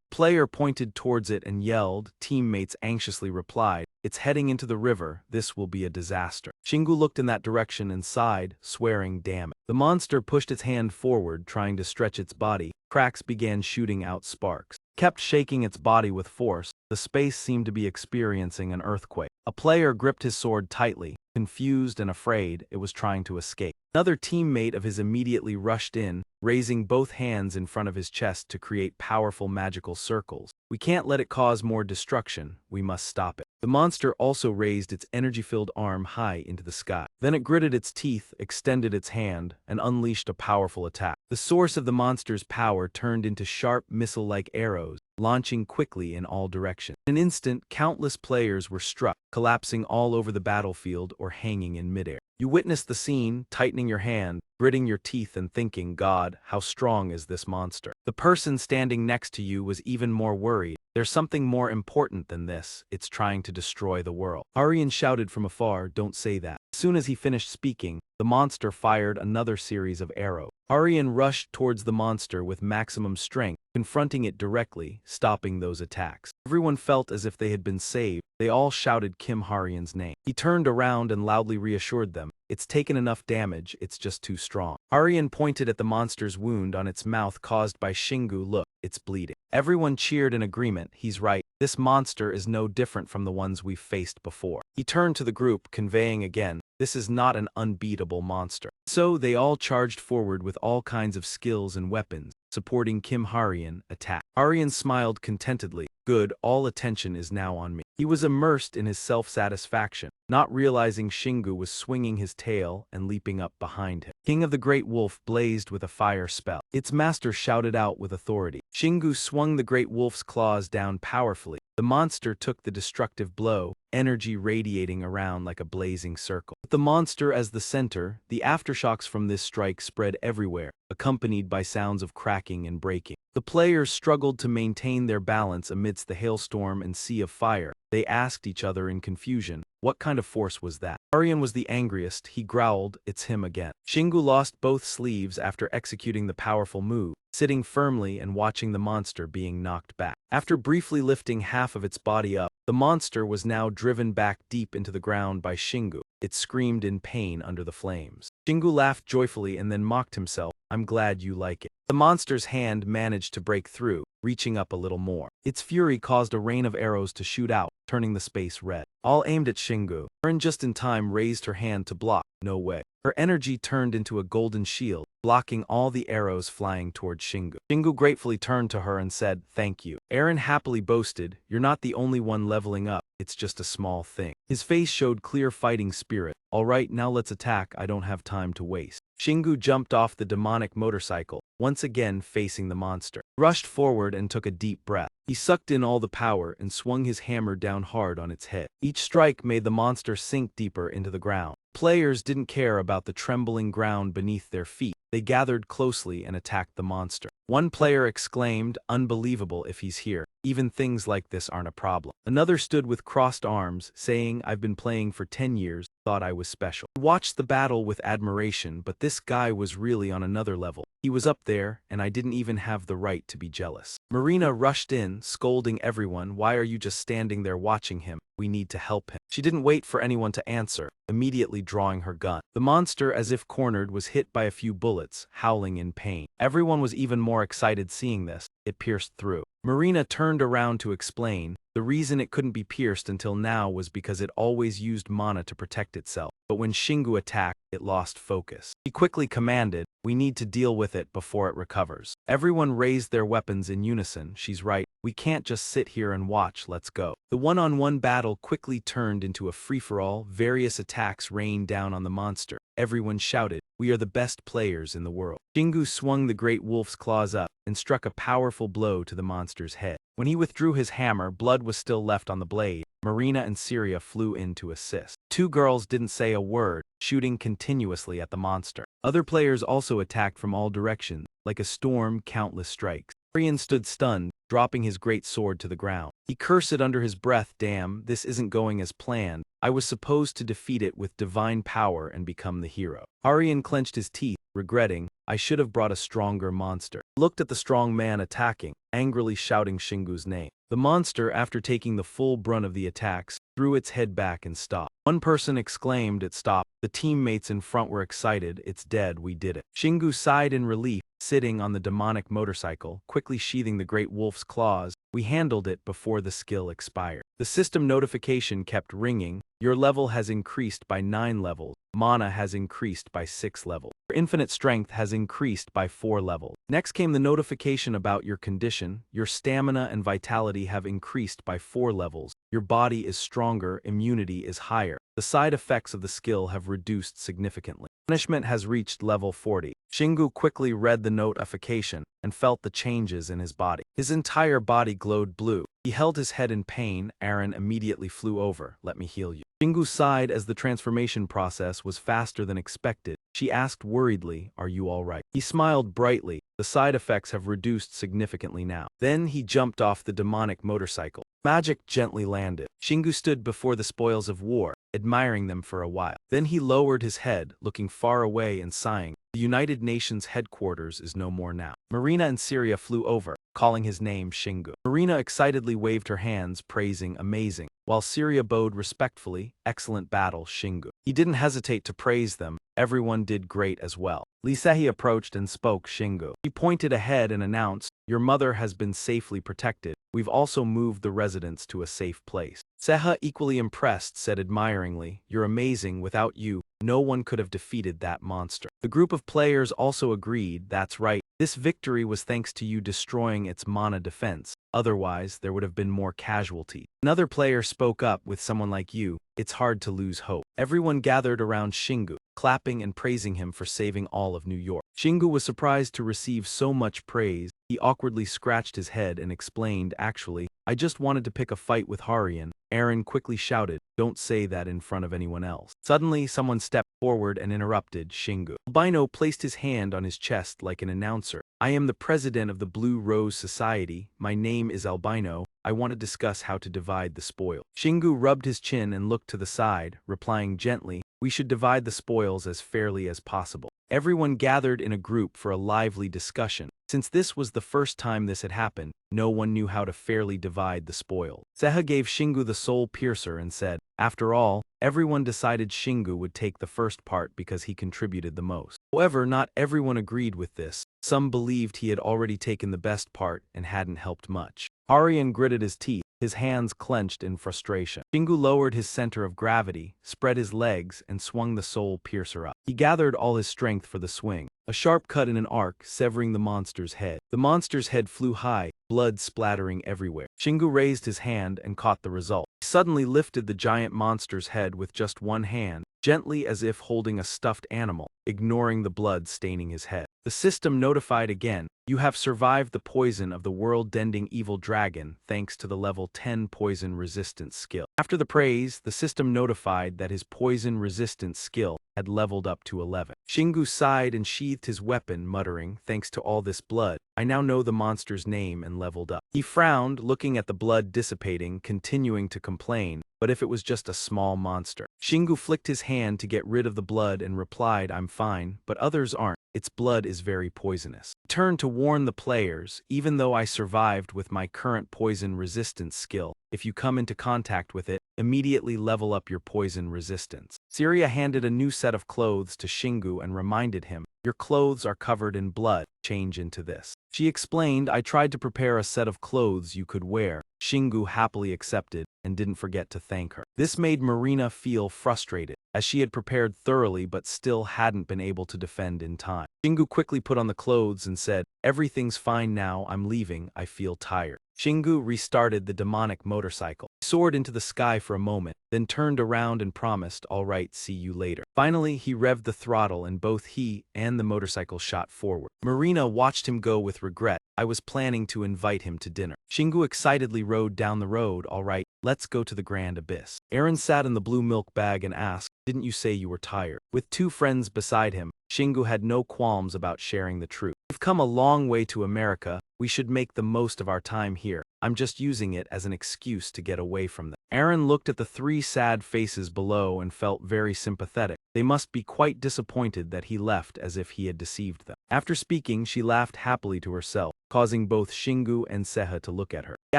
Player pointed towards it and yelled. Teammates anxiously replied, "It's heading into the river. This will be a disaster." Shingu looked in that direction and sighed, swearing, "Damn it." The monster pushed its hand forward, trying to stretch its body. Cracks began shooting out sparks. Kept shaking its body with force. The space seemed to be experiencing an earthquake. A player gripped his sword tightly. Confused and afraid, it was trying to escape. Another teammate of his immediately rushed in, raising both hands in front of his chest to create powerful magical circles. "We can't let it cause more destruction. We must stop it." The monster also raised its energy-filled arm high into the sky. Then it gritted its teeth, extended its hand, and unleashed a powerful attack. The source of the monster's power turned into sharp missile-like arrows, launching quickly in all directions. In an instant, countless players were struck, collapsing all over the battlefield or hanging in midair. You witnessed the scene, tightening your hand, gritting your teeth and thinking, "God, how strong is this monster?" The person standing next to you was even more worried. "There's something more important than this. It's trying to destroy the world." Aryan shouted from afar, "Don't say that." As soon as he finished speaking, the monster fired another series of arrows. Aryan rushed towards the monster with maximum strength, confronting it directly, stopping those attacks. Everyone felt as if they had been saved. They all shouted Kim Haryan's name. He turned around and loudly reassured them, "It's taken enough damage, it's just too strong." Aryan pointed at the monster's wound on its mouth caused by Shingu. "Look, it's bleeding." Everyone cheered in agreement. "He's right. This monster is no different from the ones we've faced before." He turned to the group, conveying again, "This is not an unbeatable monster." So they all charged forward with all kinds of skills and weapons, supporting Kim Haryan attack. Aryan smiled contentedly. "Good, all attention is now on me." He was immersed in his self-satisfaction, not realizing Shingu was swinging his tail and leaping up behind him. King of the Great Wolf blazed with a fire spell. Its master shouted out with authority. Shingu swung the Great Wolf's claws down powerfully. The monster took the destructive blow, energy radiating around like a blazing circle. With the monster as the center, the aftershocks from this strike spread everywhere, accompanied by sounds of cracking and breaking. The players struggled to maintain their balance amidst the hailstorm and sea of fire. They asked each other in confusion, what kind of force was that? Aryan was the angriest. He growled, "It's him again." Shingu lost both sleeves after executing the powerful move, sitting firmly and watching the monster being knocked back. After briefly lifting half of its body up, the monster was now driven back deep into the ground by Shingu. It screamed in pain under the flames. Shingu laughed joyfully and then mocked himself, "I'm glad you like it." The monster's hand managed to break through, reaching up a little more. Its fury caused a rain of arrows to shoot out, turning the space red. All aimed at Shingu. Erin just in time raised her hand to block. No way. Her energy turned into a golden shield, blocking all the arrows flying toward Shingu. Shingu gratefully turned to her and said, "Thank you." Erin happily boasted, "You're not the only one leveling up. It's just a small thing." His face showed clear fighting spirit. "All right, now let's attack. I don't have time to waste." Shingu jumped off the demonic motorcycle, once again facing the monster. He rushed forward and took a deep breath. He sucked in all the power and swung his hammer down hard on its head. Each strike made the monster sink deeper into the ground. Players didn't care about the trembling ground beneath their feet. They gathered closely and attacked the monster. One player exclaimed, "Unbelievable if he's here. Even things like this aren't a problem." Another stood with crossed arms, saying, "I've been playing for 10 years, thought I was special." He watched the battle with admiration, but this guy was really on another level. He was up there, and I didn't even have the right to be jealous. Marina rushed in, scolding everyone, "Why are you just standing there watching him? We need to help him." She didn't wait for anyone to answer, immediately drawing her gun. The monster, as if cornered, was hit by a few bullets, howling in pain. Everyone was even more excited seeing this. It pierced through. Marina turned around to explain, the reason it couldn't be pierced until now was because it always used mana to protect itself. But when Shingu attacked, it lost focus. She quickly commanded, "We need to deal with it before it recovers." Everyone raised their weapons in unison. "She's right. We can't just sit here and watch. Let's go." The one-on-one battle quickly turned into a free-for-all. Various attacks rained down on the monster. Everyone shouted, "We are the best players in the world." Shingu swung the Great Wolf's claws up and struck a powerful blow to the monster's head. When he withdrew his hammer, blood was still left on the blade. Marina and Syria flew in to assist. Two girls didn't say a word, shooting continuously at the monster. Other players also attacked from all directions, like a storm, countless strikes. Aryan stood stunned, dropping his great sword to the ground. He cursed under his breath, "Damn, this isn't going as planned." I was supposed to defeat it with divine power and become the hero. Harian clenched his teeth, regretting, I should have brought a stronger monster. He looked at the strong man attacking, angrily shouting Shingu's name. The monster, after taking the full brunt of the attacks, threw its head back and stopped. One person exclaimed it stopped. The teammates in front were excited. It's dead, we did it. Shingu sighed in relief, sitting on the demonic motorcycle, quickly sheathing the great wolf's claws. We handled it before the skill expired. The system notification kept ringing. Your level has increased by 9 levels. Mana has increased by 6 levels. Your infinite strength has increased by 4 levels. Next came the notification about your condition. Your stamina and vitality have increased by 4 levels. Your body is stronger, immunity is higher. The side effects of the skill have reduced significantly. Punishment has reached level 40. Shingu quickly read the notification and felt the changes in his body. His entire body glowed blue. He held his head in pain. Aaron immediately flew over. Let me heal you. Shingu sighed as the transformation process was faster than expected. She asked worriedly, are you all right? He smiled brightly. The side effects have reduced significantly now. Then he jumped off the demonic motorcycle. Magic gently landed. Shingu stood before the spoils of war, admiring them for a while. Then he lowered his head, looking far away and sighing. The United Nations headquarters is no more now. Marina and Syria flew over, calling his name Shingu. Marina excitedly waved her hands, praising amazing, while Syria bowed respectfully, excellent battle, Shingu. He didn't hesitate to praise them. Everyone did great as well. Lee Sehi approached and spoke Shingu. He pointed ahead and announced, your mother has been safely protected. We've also moved the residents to a safe place. Seha, equally impressed, said admiringly, you're amazing. Without you, no one could have defeated that monster. The group of players also agreed, that's right. This victory was thanks to you destroying its mana defense. Otherwise, there would have been more casualties. Another player spoke up, with someone like you, it's hard to lose hope. Everyone gathered around Shingu, clapping and praising him for saving all of New York. Shingu was surprised to receive so much praise. He awkwardly scratched his head and explained, actually, I just wanted to pick a fight with Harian. Aaron quickly shouted, don't say that in front of anyone else. Suddenly, someone stepped forward and interrupted Shingu. Albino placed his hand on his chest like an announcer. I am the president of the Blue Rose Society. My name is Albino. I want to discuss how to divide the spoil. Shingu rubbed his chin and looked to the side, replying gently, we should divide the spoils as fairly as possible. Everyone gathered in a group for a lively discussion. Since this was the first time this had happened, no one knew how to fairly divide the spoil. Seha gave Shingu the soul piercer and said, after all, everyone decided Shingu would take the first part because he contributed the most. However, not everyone agreed with this. Some believed he had already taken the best part and hadn't helped much. Harian gritted his teeth, his hands clenched in frustration. Shingu lowered his center of gravity, spread his legs, and swung the soul piercer up. He gathered all his strength for the swing. A sharp cut in an arc, severing the monster's head. The monster's head flew high, blood splattering everywhere. Shingu raised his hand and caught the result. He suddenly lifted the giant monster's head with just one hand, gently as if holding a stuffed animal, ignoring the blood staining his head. The system notified again, you have survived the poison of the world-ending evil dragon thanks to the level 10 poison resistance skill. After the praise, the system notified that his poison resistance skill had leveled up to 11. Shingu sighed and sheathed his weapon, muttering, thanks to all this blood, I now know the monster's name and leveled up. He frowned, looking at the blood dissipating, continuing to complain, but if it was just a small monster. Shingu flicked his hand to get rid of the blood and replied, I'm fine, but others aren't. Its blood is very poisonous. He turned to warn the players, even though I survived with my current poison resistance skill, if you come into contact with it, immediately level up your poison resistance. Syria handed a new set of clothes to Shingu and reminded him, your clothes are covered in blood, change into this. She explained, I tried to prepare a set of clothes you could wear. Shingu happily accepted and didn't forget to thank her. This made Marina feel frustrated, as she had prepared thoroughly but still hadn't been able to defend in time. Shingu quickly put on the clothes and said, everything's fine now, I'm leaving, I feel tired. Shingu restarted the demonic motorcycle. He soared into the sky for a moment, then turned around and promised, all right, see you later. Finally, he revved the throttle and both he and the motorcycle shot forward. Marina watched him go with regret. I was planning to invite him to dinner. Shingu excitedly rode down the road, all right, let's go to the Grand Abyss. Aaron sat in the blue milk bag and asked, didn't you say you were tired? With two friends beside him, Shingu had no qualms about sharing the truth. We've come a long way to America, we should make the most of our time here. I'm just using it as an excuse to get away from them. Aaron looked at the three sad faces below and felt very sympathetic. They must be quite disappointed that he left as if he had deceived them. After speaking, she laughed happily to herself, causing both Shingu and Seha to look at her. He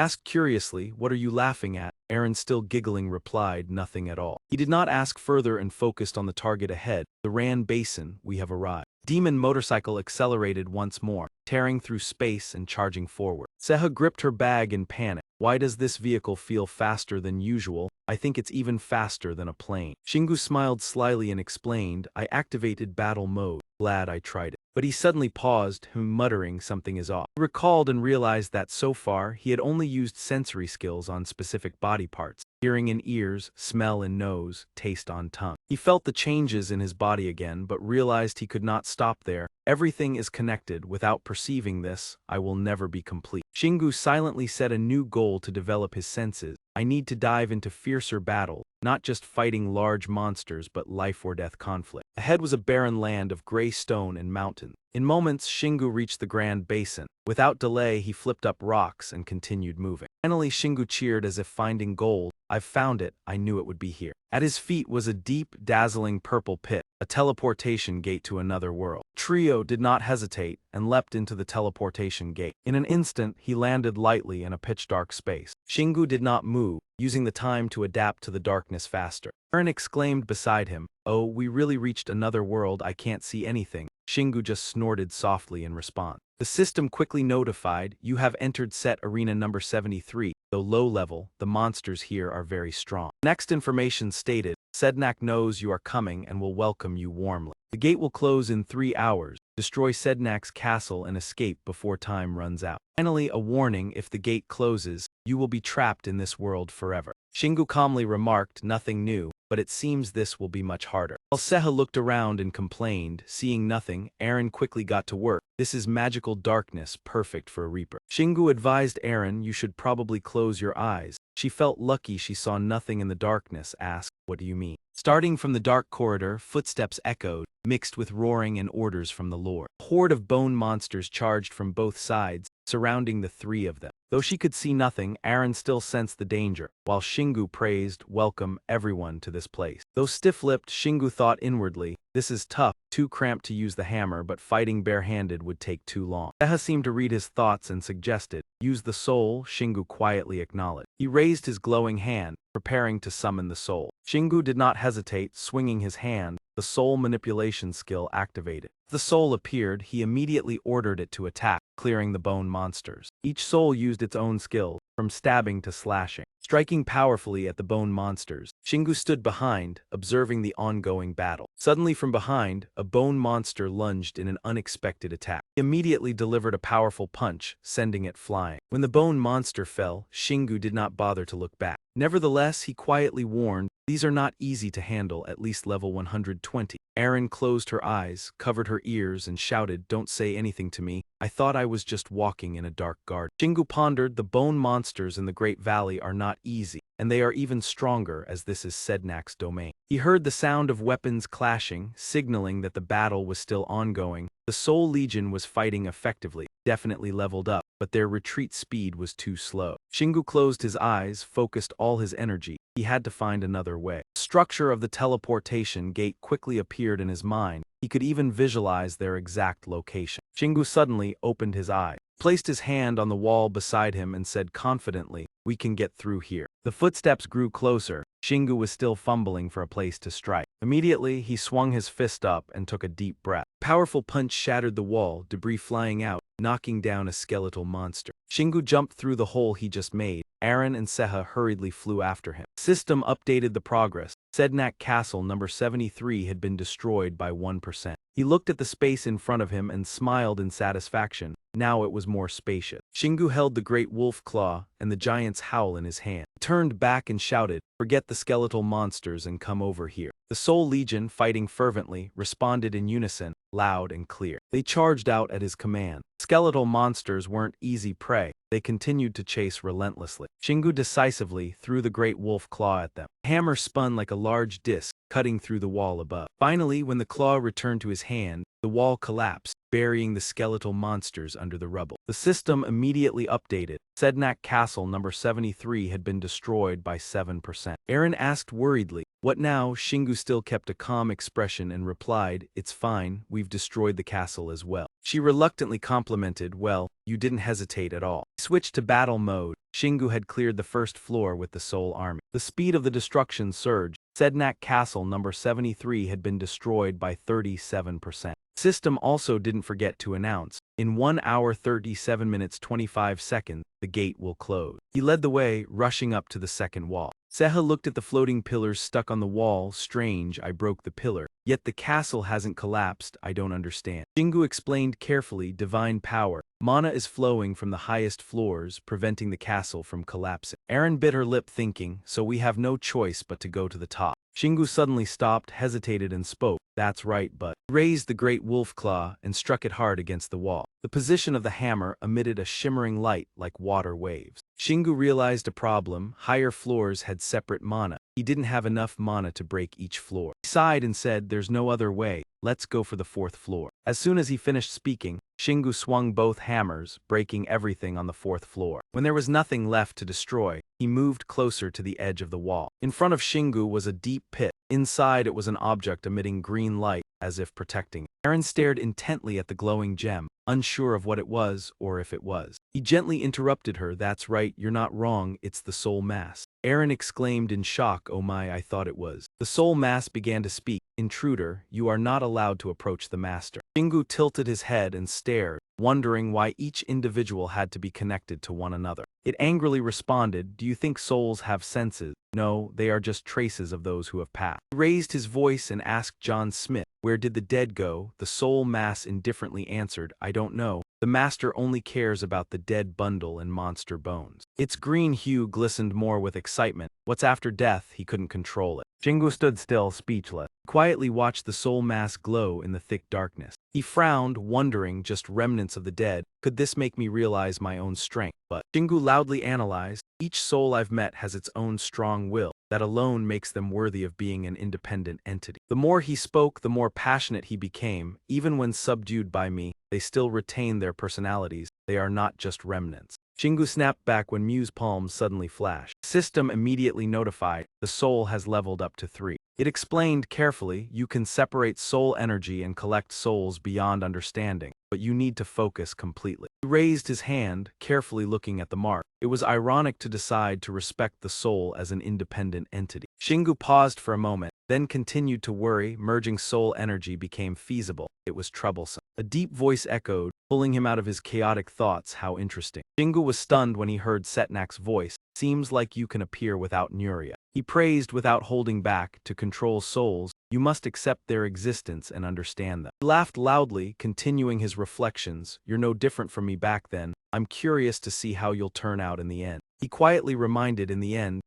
asked curiously, "What are you laughing at?" Aaron, still giggling, replied, "Nothing at all." He did not ask further and focused on the target ahead, the Ran Basin. We have arrived. Demon motorcycle accelerated once more, tearing through space and charging forward. Seha gripped her bag in panic. Why does this vehicle feel faster than usual? I think it's even faster than a plane. Shingu smiled slyly and explained, I activated battle mode. Glad I tried it. But he suddenly paused, muttering something is off. He recalled and realized that so far, he had only used sensory skills on specific body parts. Hearing in ears, smell in nose, taste on tongue. He felt the changes in his body again, but realized he could not stop there. Everything is connected. Without perceiving this, I will never be complete. Shingu silently set a new goal to develop his senses. I need to dive into fiercer battle, not just fighting large monsters but life or death conflict. Ahead was a barren land of gray stone and mountains. In moments, Shingu reached the Grand Basin. Without delay, he flipped up rocks and continued moving. Finally, Shingu cheered as if finding gold. I've found it. I knew it would be here. At his feet was a deep, dazzling purple pit, a teleportation gate to another world. Trio did not hesitate and leapt into the teleportation gate. In an instant, he landed lightly in a pitch-dark space. Shingu did not move, using the time to adapt to the darkness faster. Aaron exclaimed beside him, "Oh, we really reached another world. I can't see anything." Shingu just snorted softly in response. The system quickly notified, "You have entered set arena number 73. Though low level, the monsters here are very strong." Next information stated, Sednak knows you are coming and will welcome you warmly. The gate will close in 3 hours. Destroy Sednak's castle and escape before time runs out. Finally, a warning, if the gate closes, you will be trapped in this world forever. Shingu calmly remarked, nothing new, but it seems this will be much harder. While Seha looked around and complained, seeing nothing, Aaron quickly got to work. This is magical darkness, perfect for a reaper. Shingu advised Aaron, you should probably close your eyes. She felt lucky she saw nothing in the darkness, asked, what do you mean? Starting from the dark corridor, footsteps echoed, mixed with roaring and orders from the lord. A horde of bone monsters charged from both sides, surrounding the three of them. Though she could see nothing, Aaron still sensed the danger, while Shingu praised, welcome everyone to this place. Though stiff-lipped, Shingu thought inwardly, this is tough, too cramped to use the hammer, but fighting barehanded would take too long. Seha seemed to read his thoughts and suggested, use the soul. Shingu quietly acknowledged. He raised his glowing hand, preparing to summon the soul. Shingu did not hesitate, swinging his hand. The soul manipulation skill activated. As the soul appeared, he immediately ordered it to attack, clearing the bone monsters. Each soul used its own skill, from stabbing to slashing, striking powerfully at the bone monsters. Shingu stood behind, observing the ongoing battle. Suddenly from behind, a bone monster lunged in an unexpected attack. He immediately delivered a powerful punch, sending it flying. When the bone monster fell, Shingu did not bother to look back. Nevertheless, he quietly warned, these are not easy to handle at least level 120. Aaron closed her eyes, covered her ears, and shouted, don't say anything to me. I thought I was just walking in a dark garden. Shingu pondered, the bone monsters in the Great Valley are not easy, and they are even stronger as this is Sednak's domain. He heard the sound of weapons clashing, signaling that the battle was still ongoing. The Soul Legion was fighting effectively, definitely leveled up, but their retreat speed was too slow. Shingu closed his eyes, focused all his energy. He had to find another way. The structure of the teleportation gate quickly appeared in his mind. He could even visualize their exact location. Shingu suddenly opened his eyes, placed his hand on the wall beside him and said confidently, we can get through here. The footsteps grew closer. Shingu was still fumbling for a place to strike. Immediately, he swung his fist up and took a deep breath. A powerful punch shattered the wall, debris flying out, knocking down a skeletal monster. Shingu jumped through the hole he just made. Aaron and Seha hurriedly flew after him. System updated the progress. Sednak Castle number 73 had been destroyed by 1%. He looked at the space in front of him and smiled in satisfaction. Now it was more spacious. Shingu held the great wolf claw and the giant's howl in his hand. He turned back and shouted, forget the skeletal monsters and come over here. The Soul Legion, fighting fervently, responded in unison, loud and clear. They charged out at his command. Skeletal monsters weren't easy prey. They continued to chase relentlessly. Shingu decisively threw the great wolf claw at them. The hammer spun like a large disc, cutting through the wall above. Finally, when the claw returned to his hand, the wall collapsed, burying the skeletal monsters under the rubble. The system immediately updated. Sednak Castle number 73 had been destroyed by 7%. Eren asked worriedly, "What now?" Shingu still kept a calm expression and replied, "It's fine, we've destroyed the castle as well." She reluctantly complimented, "Well, you didn't hesitate at all." Switched to battle mode. Shingu had cleared the first floor with the Soul Army. The speed of the destruction surged. Sednak Castle number 73 had been destroyed by 37%. System also didn't forget to announce, in 1 hour 37 minutes 25 seconds, the gate will close. He led the way, rushing up to the second wall. Seha looked at the floating pillars stuck on the wall. "Strange, I broke the pillar. Yet the castle hasn't collapsed, I don't understand." Shingu explained carefully, "Divine power. Mana is flowing from the highest floors, preventing the castle from collapsing." Eren bit her lip thinking, "So we have no choice but to go to the top." Shingu suddenly stopped, hesitated and spoke, "That's right, but..." He raised the great wolf claw and struck it hard against the wall. The position of the hammer emitted a shimmering light like water waves. Shingu realized a problem. Higher floors had separate mana. He didn't have enough mana to break each floor. He sighed and said, "There's no other way. Let's go for the fourth floor." As soon as he finished speaking, Shingu swung both hammers, breaking everything on the fourth floor. When there was nothing left to destroy, he moved closer to the edge of the wall. In front of Shingu was a deep pit. Inside it was an object emitting green light, as if protecting it. Eren stared intently at the glowing gem, unsure of what it was or if it was. He gently interrupted her, "That's right, you're not wrong, it's the soul mass." Eren exclaimed in shock, "Oh my, I thought it was." The soul mass began to speak, "Intruder, you are not allowed to approach the master." Shingu tilted his head and stared, wondering why each individual had to be connected to one another. It angrily responded, "Do you think souls have senses? No, they are just traces of those who have passed." He raised his voice and asked John Smith, "Where did the dead go?" The soul mass indifferently answered, "I don't know. The master only cares about the dead bundle and monster bones." Its green hue glistened more with excitement. What's after death? He couldn't control it. Shingu stood still, speechless. He quietly watched the soul mass glow in the thick darkness. He frowned, wondering, just remnants of the dead. Could this make me realize my own strength? But Shingu loudly analyzed, "Each soul I've met has its own strong will. That alone makes them worthy of being an independent entity." The more he spoke, the more passionate he became. "Even when subdued by me, they still retain their personalities. They are not just remnants." Shingu snapped back when Mew's palms suddenly flashed. System immediately notified, "The soul has leveled up to 3. It explained carefully, "You can separate soul energy and collect souls beyond understanding, but you need to focus completely." He raised his hand, carefully looking at the mark. It was ironic to decide to respect the soul as an independent entity. Shingu paused for a moment, then continued to worry. Merging soul energy became feasible. It was troublesome. A deep voice echoed, pulling him out of his chaotic thoughts. How interesting. Shingu was stunned when he heard Setnak's voice. "Seems like you can appear without Nuria." He praised without holding back. "To control souls, you must accept their existence and understand them." He laughed loudly, continuing his reflections. "You're no different from me back then. I'm curious to see how you'll turn out in the end." He quietly reminded, "In the end,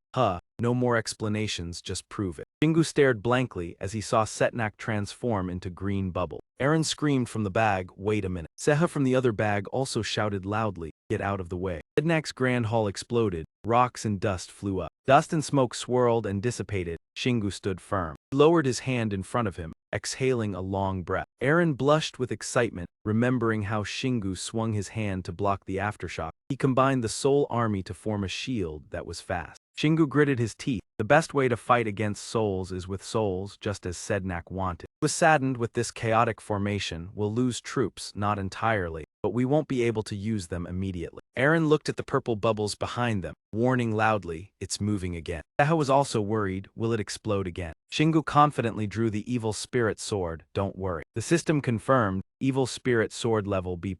no more explanations, just prove it." Shingu stared blankly as he saw Setnak transform into green bubble. Eren screamed from the bag, "Wait a minute." Seha from the other bag also shouted loudly, "Get out of the way." Setnak's grand hall exploded. Rocks and dust flew up. Dust and smoke swirled and dissipated. Shingu stood firm. He lowered his hand in front of him, exhaling a long breath. Eren blushed with excitement, remembering how Shingu swung his hand to block the aftershock. He combined the soul army to form a shield that was fast. Shingu gritted his teeth. The best way to fight against souls is with souls, just as Sednak wanted. He was saddened with this chaotic formation. We'll lose troops, not entirely, but we won't be able to use them immediately. Eren looked at the purple bubbles behind them, warning loudly, "It's moving again." Seha was also worried, will it explode again? Shingu confidently drew the evil spirit sword, "Don't worry." The system confirmed, evil spirit sword level B++.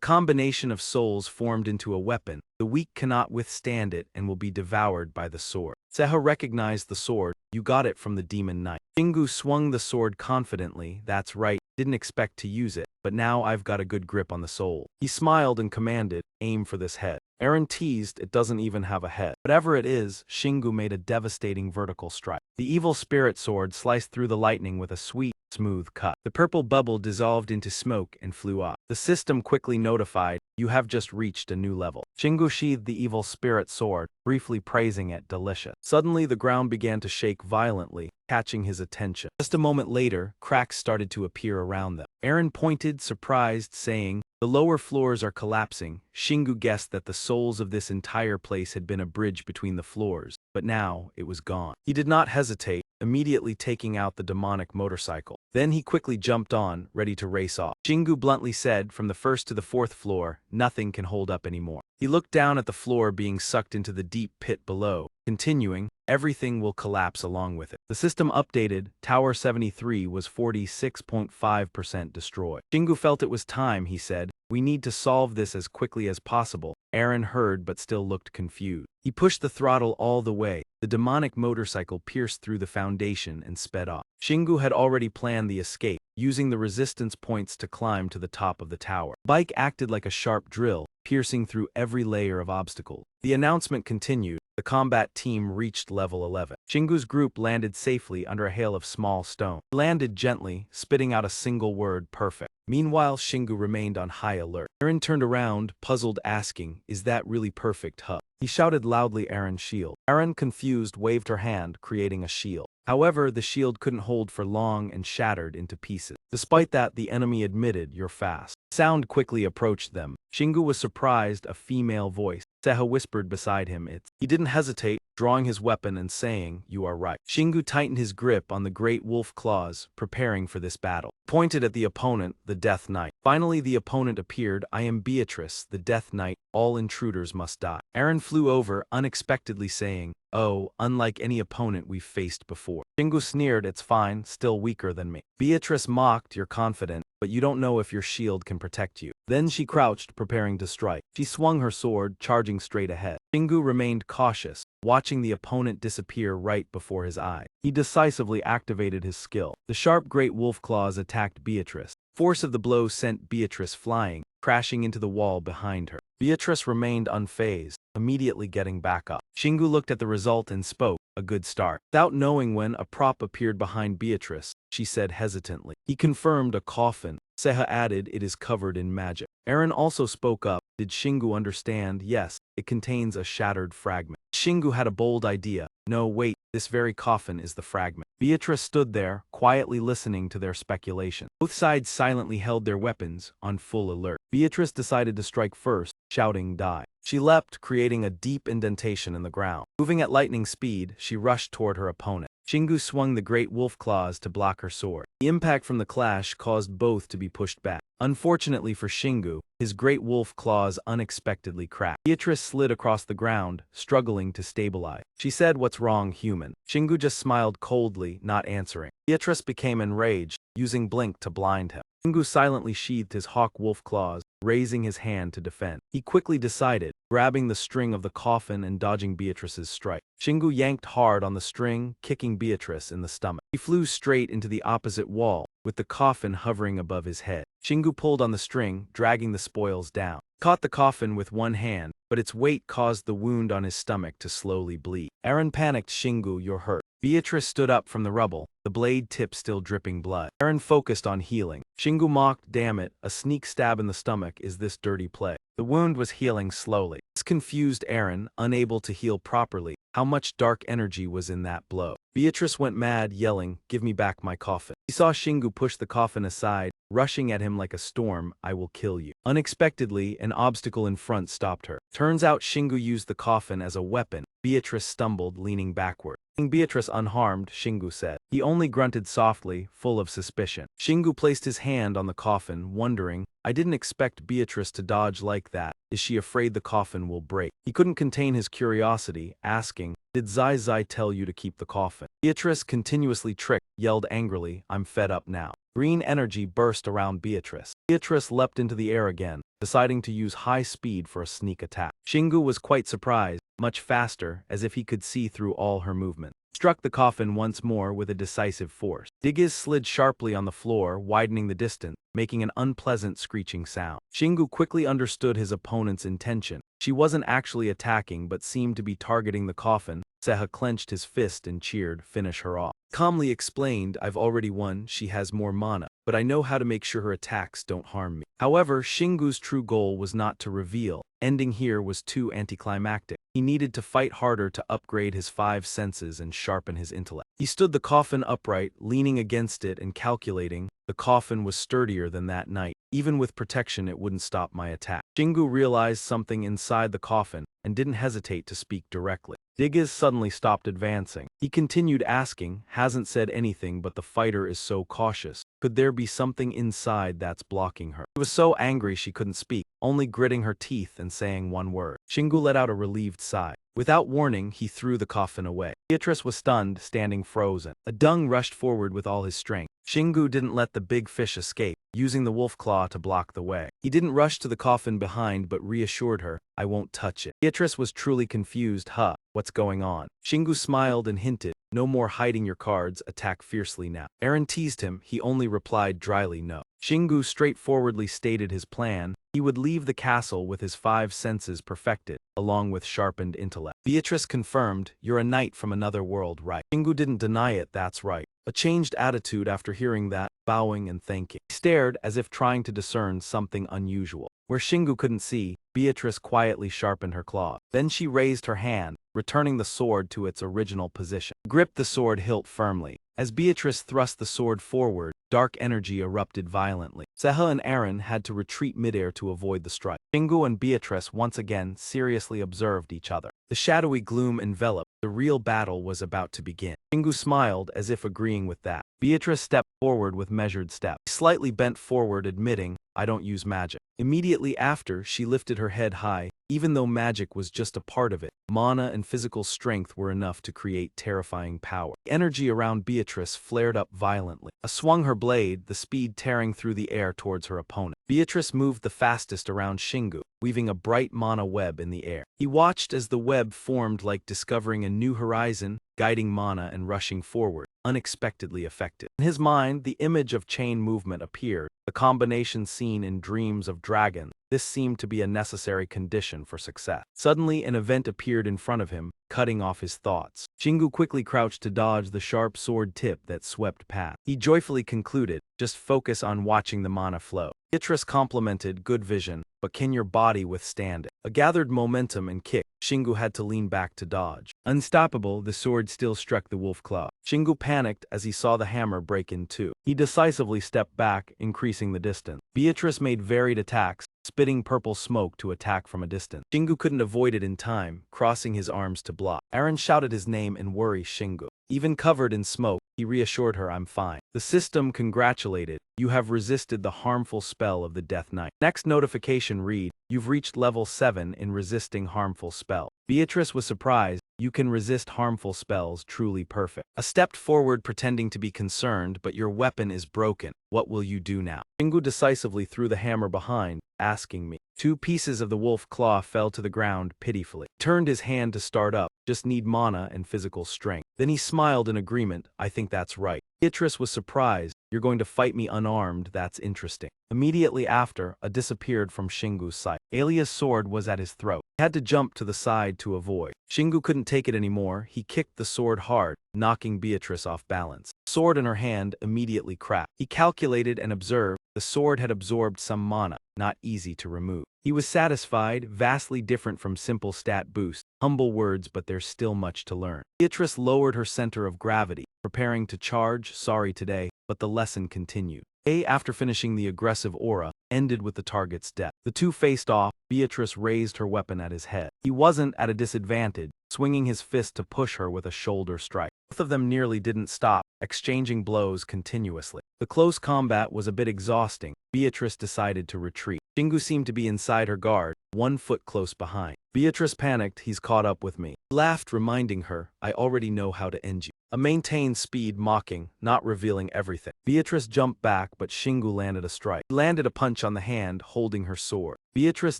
Combination of souls formed into a weapon. The weak cannot withstand it and will be devoured by the sword. Seha recognized the sword. "You got it from the demon knight." Shingu swung the sword confidently. "That's right, didn't expect to use it, but now I've got a good grip on the soul." He smiled and commanded, "Aim for this head." Eren teased, "It doesn't even have a head." Whatever it is, Shingu made a devastating vertical strike. The evil spirit sword sliced through the lightning with a sweet, smooth cut. The purple bubble dissolved into smoke and flew off. The system quickly notified, "You have just reached a new level." Shingu sheathed the evil spirit sword, briefly praising it delicious. Suddenly the ground began to shake violently, catching his attention. Just a moment later, cracks started to appear around them. Eren pointed, surprised, saying, "The lower floors are collapsing." Shingu guessed that the souls of this entire place had been a bridge between the floors, but now it was gone. He did not hesitate, immediately taking out the demonic motorcycle. Then he quickly jumped on, ready to race off. Shingu bluntly said, "From the first to the fourth floor, nothing can hold up anymore." He looked down at the floor being sucked into the deep pit below, continuing, "Everything will collapse along with it." The system updated, Tower 73 was 46.5% destroyed. Shingu felt it was time, he said, "We need to solve this as quickly as possible." Eren heard but still looked confused. He pushed the throttle all the way. The demonic motorcycle pierced through the foundation and sped off. Shingu had already planned the escape, using the resistance points to climb to the top of the tower. The bike acted like a sharp drill, piercing through every layer of obstacle. The announcement continued. The combat team reached level 11. Shingu's group landed safely under a hail of small stone. He landed gently, spitting out a single word, "Perfect." Meanwhile, Shingu remained on high alert. Eren turned around, puzzled, asking, "Is that really perfect, huh?" He shouted loudly Eren's shield. Eren, confused, waved her hand, creating a shield. However, the shield couldn't hold for long and shattered into pieces. Despite that, the enemy admitted, "You're fast." Sound quickly approached them. Shingu was surprised, a female voice. Seha whispered beside him, "It's." He didn't hesitate, drawing his weapon and saying, "You are right." Shingu tightened his grip on the great wolf claws, preparing for this battle. Pointed at the opponent, the Death Knight. Finally the opponent appeared. "I am Beatrice, the Death Knight. All intruders must die." Eren flew over, unexpectedly saying, "Oh, unlike any opponent we've faced before." Shingu sneered, "It's fine, still weaker than me." Beatrice mocked, "You're confident, but you don't know if your shield can protect you." Then she crouched, preparing to strike. She swung her sword, charging straight ahead. Shingu remained cautious, watching the opponent disappear right before his eyes. He decisively activated his skill. The sharp great wolf claws attacked Beatrice. Force of the blow sent Beatrice flying, crashing into the wall behind her. Beatrice remained unfazed, immediately getting back up. Shingu looked at the result and spoke, "A good start." Without knowing when, a prop appeared behind Beatrice. She said hesitantly. He confirmed, "A coffin." Seha added, "It is covered in magic." Eren also spoke up. "Did Shingu understand?" "Yes, it contains a shattered fragment." Shingu had a bold idea. "No, wait, this very coffin is the fragment." Beatrice stood there, quietly listening to their speculation. Both sides silently held their weapons, on full alert. Beatrice decided to strike first, shouting, "Die." She leapt, creating a deep indentation in the ground. Moving at lightning speed, she rushed toward her opponent. Shingu swung the great wolf claws to block her sword. The impact from the clash caused both to be pushed back. Unfortunately for Shingu, his great wolf claws unexpectedly cracked. Beatrice slid across the ground, struggling to stabilize. She said, "What's wrong, human?" Shingu just smiled coldly, not answering. Beatrice became enraged, using Blink to blind him. Shingu silently sheathed his hawk wolf claws, raising his hand to defend. He quickly decided, grabbing the string of the coffin and dodging Beatrice's strike. Shingu yanked hard on the string, kicking Beatrice in the stomach. He flew straight into the opposite wall, with the coffin hovering above his head. Shingu pulled on the string, dragging the spoils down. Caught the coffin with one hand, but its weight caused the wound on his stomach to slowly bleed. Eren panicked, "Shingu, you're hurt." Beatrice stood up from the rubble, the blade tip still dripping blood. Eren focused on healing. Shingu mocked, "Damn it, a sneak stab in the stomach is this dirty play." The wound was healing slowly. This confused Eren, unable to heal properly. How much dark energy was in that blow? Beatrice went mad, yelling, "Give me back my coffin." He saw Shingu push the coffin aside, rushing at him like a storm, "I will kill you." Unexpectedly, an obstacle in front stopped her. Turns out Shingu used the coffin as a weapon. Beatrice stumbled, leaning backward. Seeing Beatrice unharmed, Shingu said. He only grunted softly, full of suspicion. Shingu placed his hand on the coffin, wondering, "I didn't expect Beatrice to dodge like that. Is she afraid the coffin will break?" He couldn't contain his curiosity, asking, "Did Zai Zai tell you to keep the coffin?" Beatrice, continuously tricked, yelled angrily, "I'm fed up now." Green energy burst around Beatrice. Beatrice leapt into the air again, deciding to use high speed for a sneak attack. Shingu was quite surprised, much faster, as if he could see through all her movement. Struck the coffin once more with a decisive force. Diggiz slid sharply on the floor, widening the distance, making an unpleasant screeching sound. Shingu quickly understood his opponent's intention. She wasn't actually attacking but seemed to be targeting the coffin. Seha clenched his fist and cheered, "Finish her off." Calmly explained, I've already won, she has more mana, but I know how to make sure her attacks don't harm me. However, Shingu's true goal was not to reveal. Ending here was too anticlimactic. He needed to fight harder to upgrade his 5 senses and sharpen his intellect. He stood the coffin upright, leaning against it and calculating. The coffin was sturdier than that night. Even with protection, it wouldn't stop my attack. Shingu realized something inside the coffin and didn't hesitate to speak directly. Diggiz suddenly stopped advancing. He continued asking, hasn't said anything, but the fighter is so cautious. Could there be something inside that's blocking her? She was so angry she couldn't speak, only gritting her teeth and saying one word. Shingu let out a relieved sigh. Without warning, he threw the coffin away. Beatrice was stunned, standing frozen. A dung rushed forward with all his strength. Shingu didn't let the big fish escape, using the wolf claw to block the way. He didn't rush to the coffin behind but reassured her, I won't touch it. Beatrice was truly confused. What's going on? Shingu smiled and hinted, no more hiding your cards, attack fiercely now. Eren teased him, he only replied dryly no. Shingu straightforwardly stated his plan. He would leave the castle with his 5 senses perfected, along with sharpened intellect. Beatrice confirmed, you're a knight from another world, right? Shingu didn't deny it, that's right. A changed attitude after hearing that, bowing and thanking. He stared as if trying to discern something unusual. Where Shingu couldn't see, Beatrice quietly sharpened her claw. Then she raised her hand, returning the sword to its original position. Gripped the sword hilt firmly. As Beatrice thrust the sword forward, dark energy erupted violently. Seha and Eren had to retreat midair to avoid the strike. Shingu and Beatrice once again seriously observed each other. The shadowy gloom enveloped. The real battle was about to begin. Shingu smiled as if agreeing with that. Beatrice stepped forward with measured steps. He slightly bent forward, admitting, I don't use magic. Immediately after, she lifted her head high. Even though magic was just a part of it, mana and physical strength were enough to create terrifying power. The energy around Beatrice flared up violently. Swung her blade, the speed tearing through the air towards her opponent. Beatrice moved the fastest around Shingu, weaving a bright mana web in the air. He watched as the web formed like discovering a new horizon, guiding mana and rushing forward, unexpectedly effective. In his mind, the image of chain movement appeared, the combination seen in dreams of dragons. This seemed to be a necessary condition for success. Suddenly, an event appeared in front of him, cutting off his thoughts. Shingu quickly crouched to dodge the sharp sword tip that swept past. He joyfully concluded, just focus on watching the mana flow. Beatrice complimented, good vision, but can your body withstand it? A gathered momentum and kick, Shingu had to lean back to dodge. Unstoppable, the sword still struck the wolf claw. Shingu panicked as he saw the hammer break in two. He decisively stepped back, increasing the distance. Beatrice made varied attacks, spitting purple smoke to attack from a distance. Shingu couldn't avoid it in time, crossing his arms to block. Eren shouted his name in worry. Shingu. Even covered in smoke, he reassured her, I'm fine. The system congratulated, you have resisted the harmful spell of the Death Knight. Next notification read, you've reached level 7 in resisting harmful spell. Beatrice was surprised, you can resist harmful spells, truly perfect. A stepped forward pretending to be concerned, but your weapon is broken. What will you do now? Shingu decisively threw the hammer behind, asking me. 2 pieces of the wolf claw fell to the ground pitifully. He turned his hand to start up, just need mana and physical strength. Then he smiled in agreement, I think that's right. Beatrice was surprised, you're going to fight me unarmed, that's interesting. Immediately after, a disappeared from Shingu's sight. Alia's sword was at his throat. He had to jump to the side to avoid. Shingu couldn't take it anymore, he kicked the sword hard, knocking Beatrice off balance. The sword in her hand immediately cracked. He calculated and observed, the sword had absorbed some mana, not easy to remove. He was satisfied, vastly different from simple stat boost. Humble words, but there's still much to learn. Beatrice lowered her center of gravity, preparing to charge, sorry today, but the lesson continued. After finishing the aggressive aura, ended with the target's death. The two faced off, Beatrice raised her weapon at his head. He wasn't at a disadvantage, swinging his fist to push her with a shoulder strike. Both of them nearly didn't stop, exchanging blows continuously. The close combat was a bit exhausting. Beatrice decided to retreat. Shingu seemed to be inside her guard, 1 foot close behind. Beatrice panicked, he's caught up with me. He laughed, reminding her, I already know how to end you. A maintained speed, mocking, not revealing everything. Beatrice jumped back, but Shingu landed a strike. He landed a punch on the hand, holding her sword. Beatrice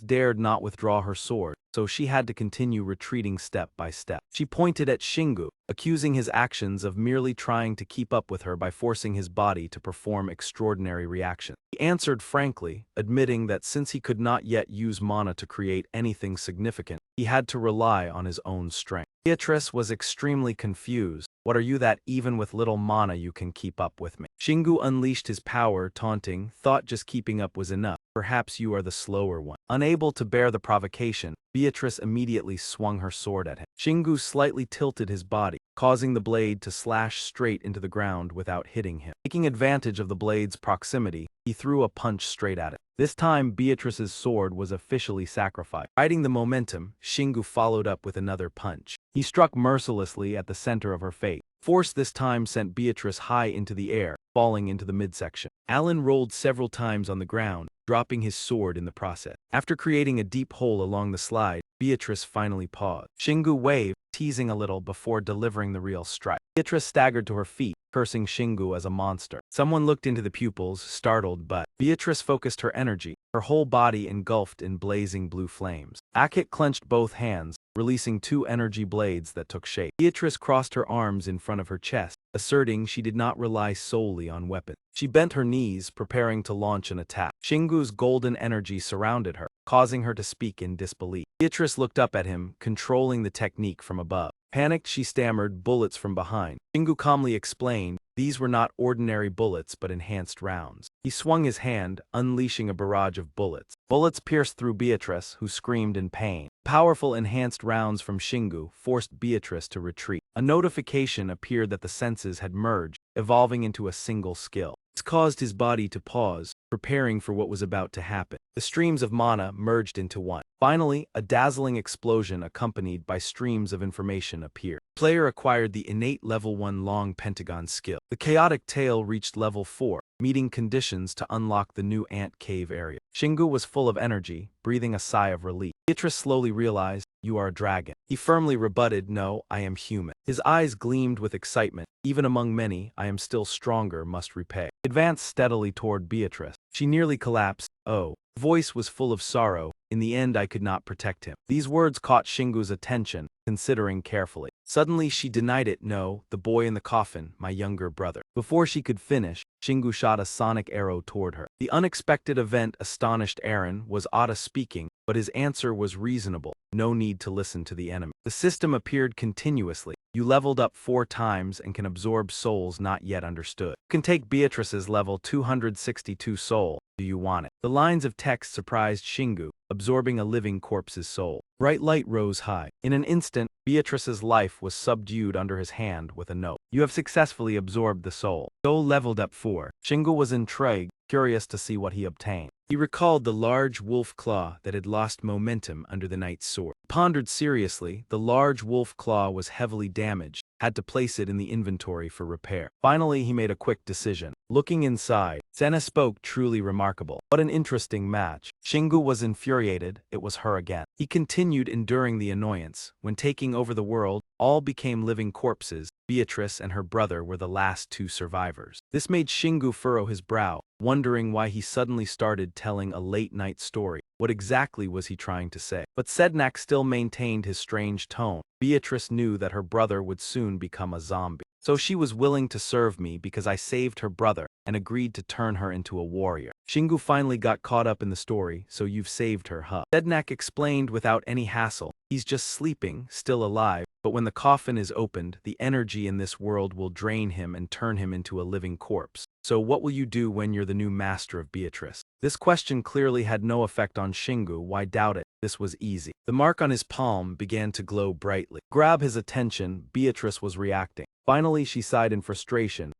dared not withdraw her sword, so she had to continue retreating step by step. She pointed at Shingu, accusing his actions of merely trying to keep up with her by forcing his body to perform extraordinary reactions. He answered frankly, admitting that since he could not yet use mana to create anything significant, he had to rely on his own strength. Beatrice was extremely confused. What are you that even with little mana you can keep up with me? Shingu unleashed his power, taunting, thought just keeping up was enough. Perhaps you are the slower one. Unable to bear the provocation, Beatrice immediately swung her sword at him. Shingu slightly tilted his body, causing the blade to slash straight into the ground without hitting him. Taking advantage of the blade's proximity, he threw a punch straight at it. This time, Beatrice's sword was officially sacrificed. Riding the momentum, Shingu followed up with another punch. He struck mercilessly at the center of her face. Force this time sent Beatrice high into the air, falling into the midsection. Alan rolled several times on the ground, dropping his sword in the process. After creating a deep hole along the slide, Beatrice finally paused. Shingu waved, teasing a little before delivering the real strike. Beatrice staggered to her feet, cursing Shingu as a monster. Someone looked into the pupils, startled, but Beatrice focused her energy, her whole body engulfed in blazing blue flames. Akit clenched both hands, releasing two energy blades that took shape. Beatrice crossed her arms in front of her chest, asserting she did not rely solely on weapons. She bent her knees, preparing to launch an attack. Shingu's golden energy surrounded her, causing her to speak in disbelief. Beatrice looked up at him, controlling the technique from above. Panicked, she stammered, "Bullets from behind." Shingu calmly explained, these were not ordinary bullets but enhanced rounds. He swung his hand, unleashing a barrage of bullets. Bullets pierced through Beatrice, who screamed in pain. Powerful enhanced rounds from Shingu forced Beatrice to retreat. A notification appeared that the senses had merged, evolving into a single skill. This caused his body to pause, preparing for what was about to happen. The streams of mana merged into one. Finally, a dazzling explosion accompanied by streams of information appeared. Player acquired the innate level 1 long pentagon skill. The chaotic tail reached level 4, meeting conditions to unlock the new ant cave area. Shingu was full of energy, breathing a sigh of relief. Beatrice slowly realized, you are a dragon. He firmly rebutted, no, I am human. His eyes gleamed with excitement. Even among many, I am still stronger, must repay. He advanced steadily toward Beatrice. She nearly collapsed. Oh. Her voice was full of sorrow. In the end I could not protect him. These words caught Shingu's attention, considering carefully. Suddenly she denied it. No, the boy in the coffin, my younger brother. Before she could finish, Shingu shot a sonic arrow toward her. The unexpected event astonished Eren. Was Oda speaking, but his answer was reasonable. No need to listen to the enemy. The system appeared continuously. You leveled up 4 times and can absorb souls not yet understood. You can take Beatrice's level 262 soul. Do you want it? The lines of text surprised Shingu, absorbing a living corpse's soul. Bright light rose high. In an instant, Beatrice's life was subdued under his hand with a note. You have successfully absorbed the soul. Soul leveled up 4. Shingu was intrigued, curious to see what he obtained. He recalled the large wolf claw that had lost momentum under the knight's sword. Pondered seriously, the large wolf claw was heavily damaged, had to place it in the inventory for repair. Finally, he made a quick decision. Looking inside, Senna spoke, truly remarkable. What an interesting match. Shingu was infuriated, it was her again. He continued enduring the annoyance. When taking over the world, all became living corpses. Beatrice and her brother were the last 2 survivors. This made Shingu furrow his brow, wondering why he suddenly started telling a late-night story. What exactly was he trying to say? But Sednak still maintained his strange tone. Beatrice knew that her brother would soon become a zombie. So she was willing to serve me because I saved her brother and agreed to turn her into a warrior. Shingu finally got caught up in the story, so you've saved her, huh? Sednak explained without any hassle. He's just sleeping, still alive, but when the coffin is opened, the energy in this world will drain him and turn him into a living corpse. So what will you do when you're the new master of Beatrice? This question clearly had no effect on Shingu. Why doubt it? This was easy. The mark on his palm began to glow brightly. Grab his attention, Beatrice was reacting. Finally, she sighed in frustration.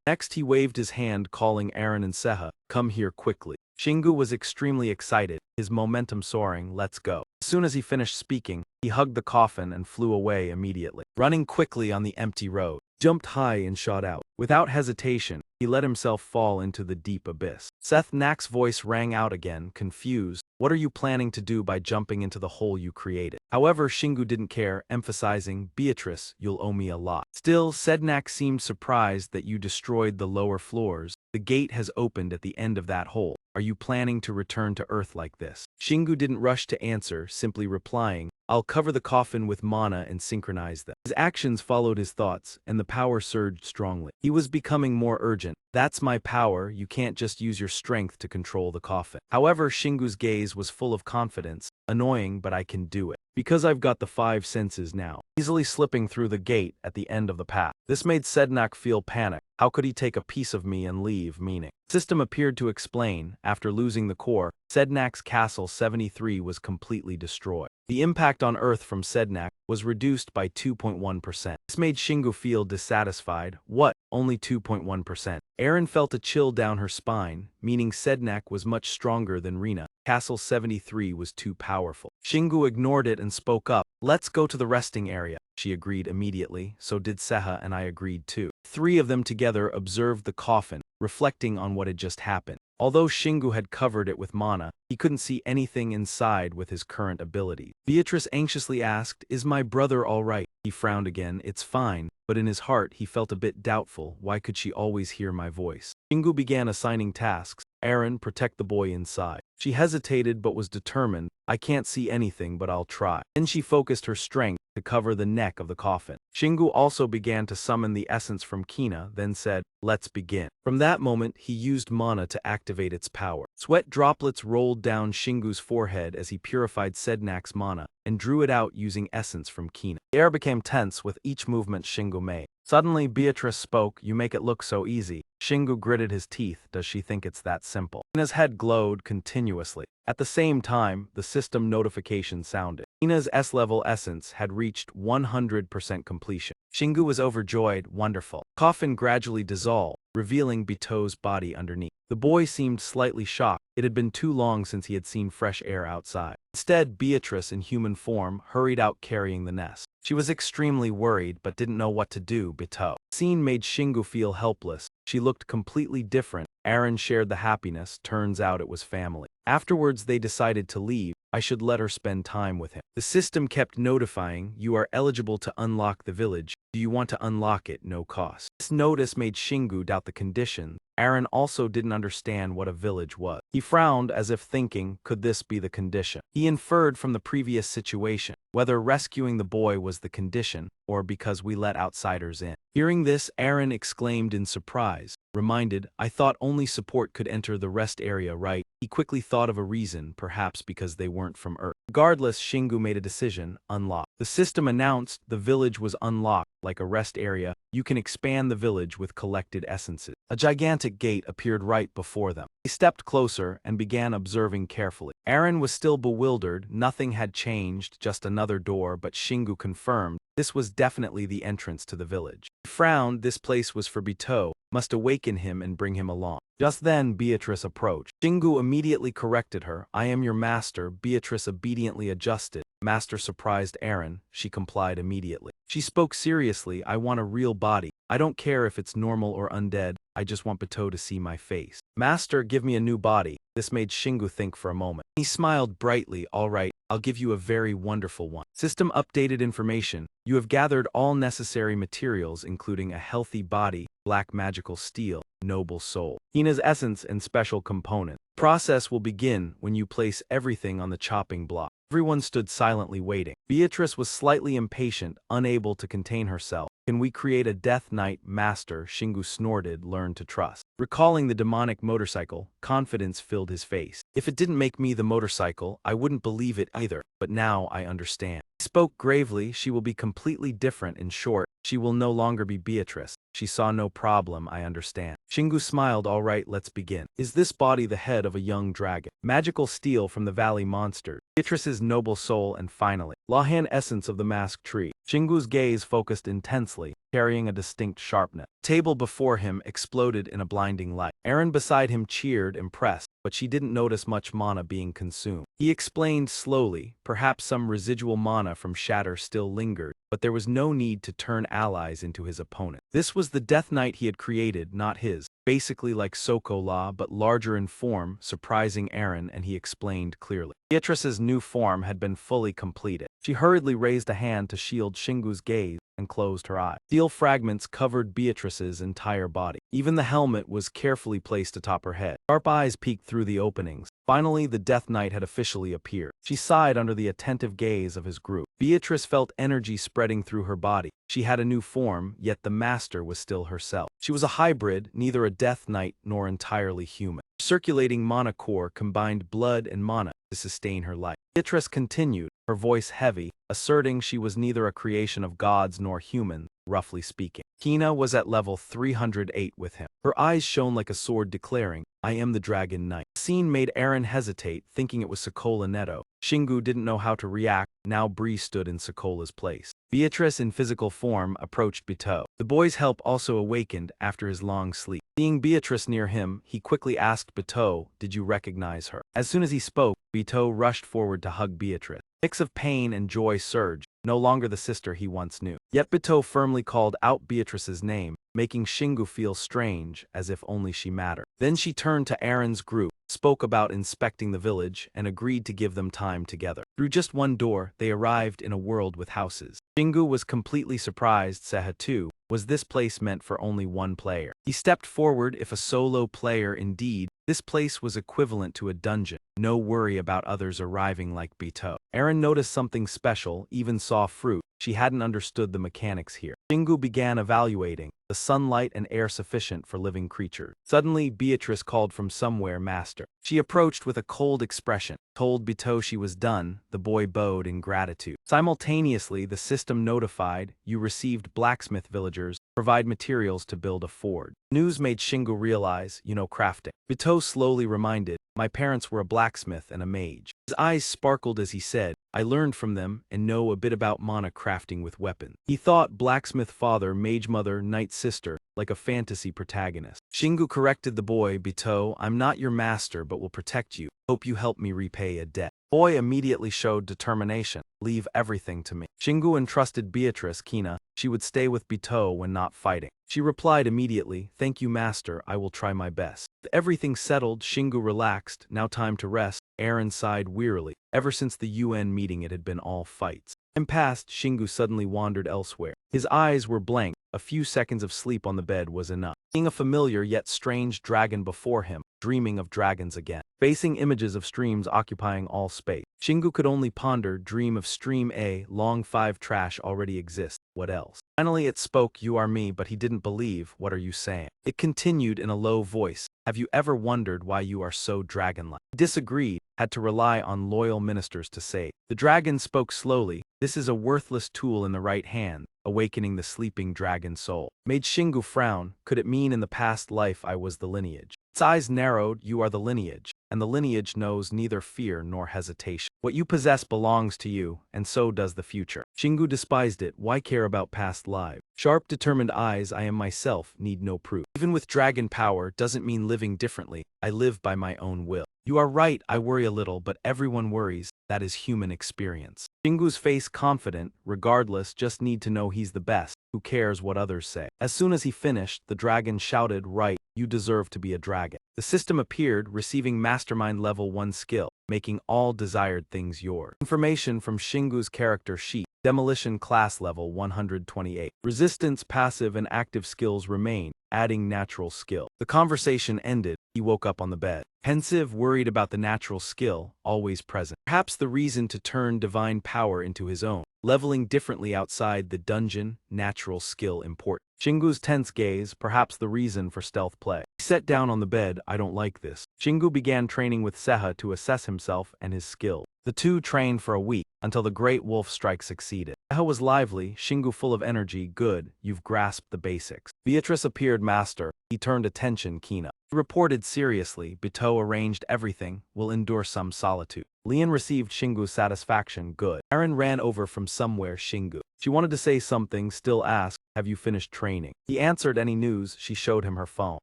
Next, he waved his hand, calling Eren and Seha, come here quickly. Shingu was extremely excited, his momentum soaring. Let's go. As soon as he finished speaking, he hugged the coffin and flew away immediately. Running quickly on the empty road, jumped high and shot out. Without hesitation, he let himself fall into the deep abyss. Seth Nack's voice rang out again, confused. What are you planning to do by jumping into the hole you created? However, Shingu didn't care, emphasizing, Beatrice, you'll owe me a lot. Still, Sednak seemed surprised that you destroyed the lower floors. The gate has opened at the end of that hole. Are you planning to return to Earth like this? Shingu didn't rush to answer, simply replying, I'll cover the coffin with mana and synchronize them. His actions followed his thoughts, and the power surged strongly. He was becoming more urgent. That's my power, you can't just use your strength to control the coffin. However, Shingu's gaze was full of confidence. Annoying, but I can do it. Because I've got the 5 senses now. Easily slipping through the gate at the end of the path. This made Sednak feel panicked. How could he take a piece of me and leave, meaning? System appeared to explain, after losing the core, Sednak's castle 73 was completely destroyed. The impact on Earth from Sednak was reduced by 2.1%. This made Shingu feel dissatisfied. What? Only 2.1%. Aaron felt a chill down her spine, meaning Sednak was much stronger than Rina. Castle 73 was too powerful. Shingu ignored it and spoke up. Let's go to the resting area. She agreed immediately, so did Seha and I agreed too. 3 of them together observed the coffin, reflecting on what had just happened. Although Shingu had covered it with mana, he couldn't see anything inside with his current ability. Beatrice anxiously asked, "Is my brother all right?" He frowned again. "It's fine," but in his heart he felt a bit doubtful. Why could she always hear my voice? Shingu began assigning tasks. Aaron, protect the boy inside. She hesitated but was determined. I can't see anything, but I'll try. Then she focused her strength to cover the neck of the coffin. Shingu also began to summon the essence from Kina, then said, "Let's begin." From that moment, he used mana to activate its power. Sweat droplets rolled down Shingu's forehead as he purified Sednak's mana and drew it out using essence from Kina. The air became tense with each movement Shingu made. Suddenly, Beatrice spoke. "You make it look so easy." Shingu gritted his teeth. Does she think it's that simple? Ina's head glowed continuously. At the same time, the system notification sounded. Ina's S-level essence had reached 100% completion. Shingu was overjoyed. Wonderful. Coffin gradually dissolved, revealing Bito's body underneath. The boy seemed slightly shocked. It had been too long since he had seen fresh air outside. Instead, Beatrice, in human form, hurried out carrying the nest. She was extremely worried but didn't know what to do. Bito. The scene made Shingu feel helpless. She looked completely different. Aaron shared the happiness. Turns out it was family. Afterwards, they decided to leave. I should let her spend time with him. The system kept notifying, "You are eligible to unlock the village. Do you want to unlock it? No cost." This notice made Shingu doubt the condition. Aaron also didn't understand what a village was. He frowned as if thinking, could this be the condition? He inferred from the previous situation, whether rescuing the boy was the condition, or because we let outsiders in. Hearing this, Aaron exclaimed in surprise. Reminded, I thought only support could enter the rest area, right? He quickly thought of a reason, perhaps because they weren't from Earth. Regardless, Shingu made a decision. Unlock. The system announced the village was unlocked. Like a rest area, you can expand the village with collected essences. A gigantic gate appeared right before them. They stepped closer and began observing carefully. Aaron was still bewildered. Nothing had changed, just another door, but Shingu confirmed this was definitely the entrance to the village. He frowned. This place was for Bito. Must awaken him and bring him along. Just then, Beatrice approached. Shingu immediately corrected her. I am your master. Beatrice obediently adjusted. Master surprised Aaron. She complied immediately. She spoke seriously. I want a real body. I don't care if it's normal or undead. I just want Bito to see my face. Master, give me a new body. This made Shingu think for a moment. He smiled brightly. All right, I'll give you a very wonderful one. System updated information. You have gathered all necessary materials, including a healthy body, black magical steel, noble soul, Hina's essence, and special component. Process will begin when you place everything on the chopping block. Everyone stood silently waiting. Beatrice was slightly impatient, unable to contain herself. Can we create a death knight, master? Shingu snorted. Learn to trust. Recalling the demonic motorcycle, confidence filled his face. If it didn't make me the motorcycle, I wouldn't believe it either, but now I understand. He spoke gravely. She will be completely different. In short, she will no longer be Beatrice. She saw no problem. I understand. Shingu smiled. All right, let's begin. Is this body the head of a young dragon? Magical steel from the valley monster. Beatrice's noble soul, and finally, Lahan essence of the masked tree. Shingu's gaze focused intensely, carrying a distinct sharpness. The table before him exploded in a blinding light. Aaron beside him cheered, impressed, but she didn't notice much mana being consumed. He explained slowly, perhaps some residual mana from Shatter still lingered, but there was no need to turn allies into his opponent. This was the Death Knight he had created, not his. Basically like Soko-La, but larger in form, surprising Aaron, and he explained clearly. Beatrice's new form had been fully completed. She hurriedly raised a hand to shield Shingu's gaze and closed her eye. Steel fragments covered Beatrice's entire body. Even the helmet was carefully placed atop her head. Sharp eyes peeked through the openings. Finally, the Death Knight had officially appeared. She sighed under the attentive gaze of his group. Beatrice felt energy spreading through her body. She had a new form, yet the master was still herself. She was a hybrid, neither a Death Knight nor entirely human. Circulating mana core combined blood and mana, to sustain her life. Beatrice continued, her voice heavy, asserting she was neither a creation of gods nor human, roughly speaking. Hina was at level 308 with him. Her eyes shone like a sword declaring, I am the Dragon Knight. The scene made Eren hesitate, thinking it was Sokola Neto. Shingu didn't know how to react, now Bree stood in Sokola's place. Beatrice in physical form approached Bito. The boy's help also awakened after his long sleep. Seeing Beatrice near him, he quickly asked Bito, did you recognize her? As soon as he spoke, Bito rushed forward to hug Beatrice. A mix of pain and joy surged, no longer the sister he once knew. Yet Bito firmly called out Beatrice's name, making Shingu feel strange, as if only she mattered. Then she turned to Eren's group, spoke about inspecting the village, and agreed to give them time together. Through just one door, they arrived in a world with houses. Shingu was completely surprised, Seha too. Was this place meant for only one player? He stepped forward. If a solo player indeed, this place was equivalent to a dungeon. No worry about others arriving like Bito. Eren noticed something special, even saw fruit. She hadn't understood the mechanics here. Shingu began evaluating. The sunlight and air sufficient for living creatures. Suddenly, Beatrice called from somewhere, Master. She approached with a cold expression. Told Bito she was done, the boy bowed in gratitude. Simultaneously, the system notified, you received blacksmith villagers, provide materials to build a forge. News made Shingu realize, you know crafting. Bito slowly reminded, my parents were a blacksmith and a mage. His eyes sparkled as he said, I learned from them and know a bit about mana crafting with weapons. He thought blacksmith father, mage mother, knight sister, like a fantasy protagonist. Shingu corrected the boy, Bito, I'm not your master but will protect you. Hope you help me repay a debt. Boy immediately showed determination. Leave everything to me. Shingu entrusted Beatrice, Kina. She would stay with Bito when not fighting. She replied immediately, thank you master, I will try my best. With everything settled, Shingu relaxed, now time to rest. Eren sighed wearily. Ever since the UN meeting it had been all fights. Time passed, Shingu suddenly wandered elsewhere. His eyes were blank. A few seconds of sleep on the bed was enough. Seeing a familiar yet strange dragon before him, dreaming of dragons again. Facing images of streams occupying all space. Shingu could only ponder, dream of stream A, long 5 trash already exists, what else? Finally it spoke, you are me, but he didn't believe, what are you saying? It continued in a low voice, have you ever wondered why you are so dragon-like? He disagreed, had to rely on loyal ministers to save. The dragon spoke slowly, this is a worthless tool in the right hand, awakening the sleeping dragon soul. Made Shingu frown, could it mean in the past life I was the lineage? Its eyes narrowed, you are the lineage, and the lineage knows neither fear nor hesitation. What you possess belongs to you, and so does the future. Shingu despised it, why care about past lives? Sharp determined eyes, I am myself, need no proof. Even with dragon power doesn't mean living differently, I live by my own will. You are right, I worry a little, but everyone worries, that is human experience. Shingu's face confident, regardless, just need to know he's the best, who cares what others say. As soon as he finished, the dragon shouted, right, you deserve to be a dragon. The system appeared, receiving mastermind level 1 skill, making all desired things yours. Information from Shingu's character sheet. Demolition class level 128. Resistance passive and active skills remain, adding natural skill. The conversation ended, he woke up on the bed. Pensive, worried about the natural skill, always present. Perhaps the reason to turn divine power into his own. Leveling differently outside the dungeon, natural skill important. Shingu's tense gaze, perhaps the reason for stealth play. He sat down on the bed, I don't like this. Shingu began training with Seha to assess himself and his skill. The two trained for a week, until the great wolf strike succeeded. Seha was lively, Shingu full of energy, good, you've grasped the basics. Beatrice appeared master, he turned attention Kina. He reported seriously, Bito arranged everything, will endure some solitude. Lian received Shingu's satisfaction, good. Eren ran over from somewhere Shingu. She wanted to say something, still asked, have you finished training? He answered any news, she showed him her phone.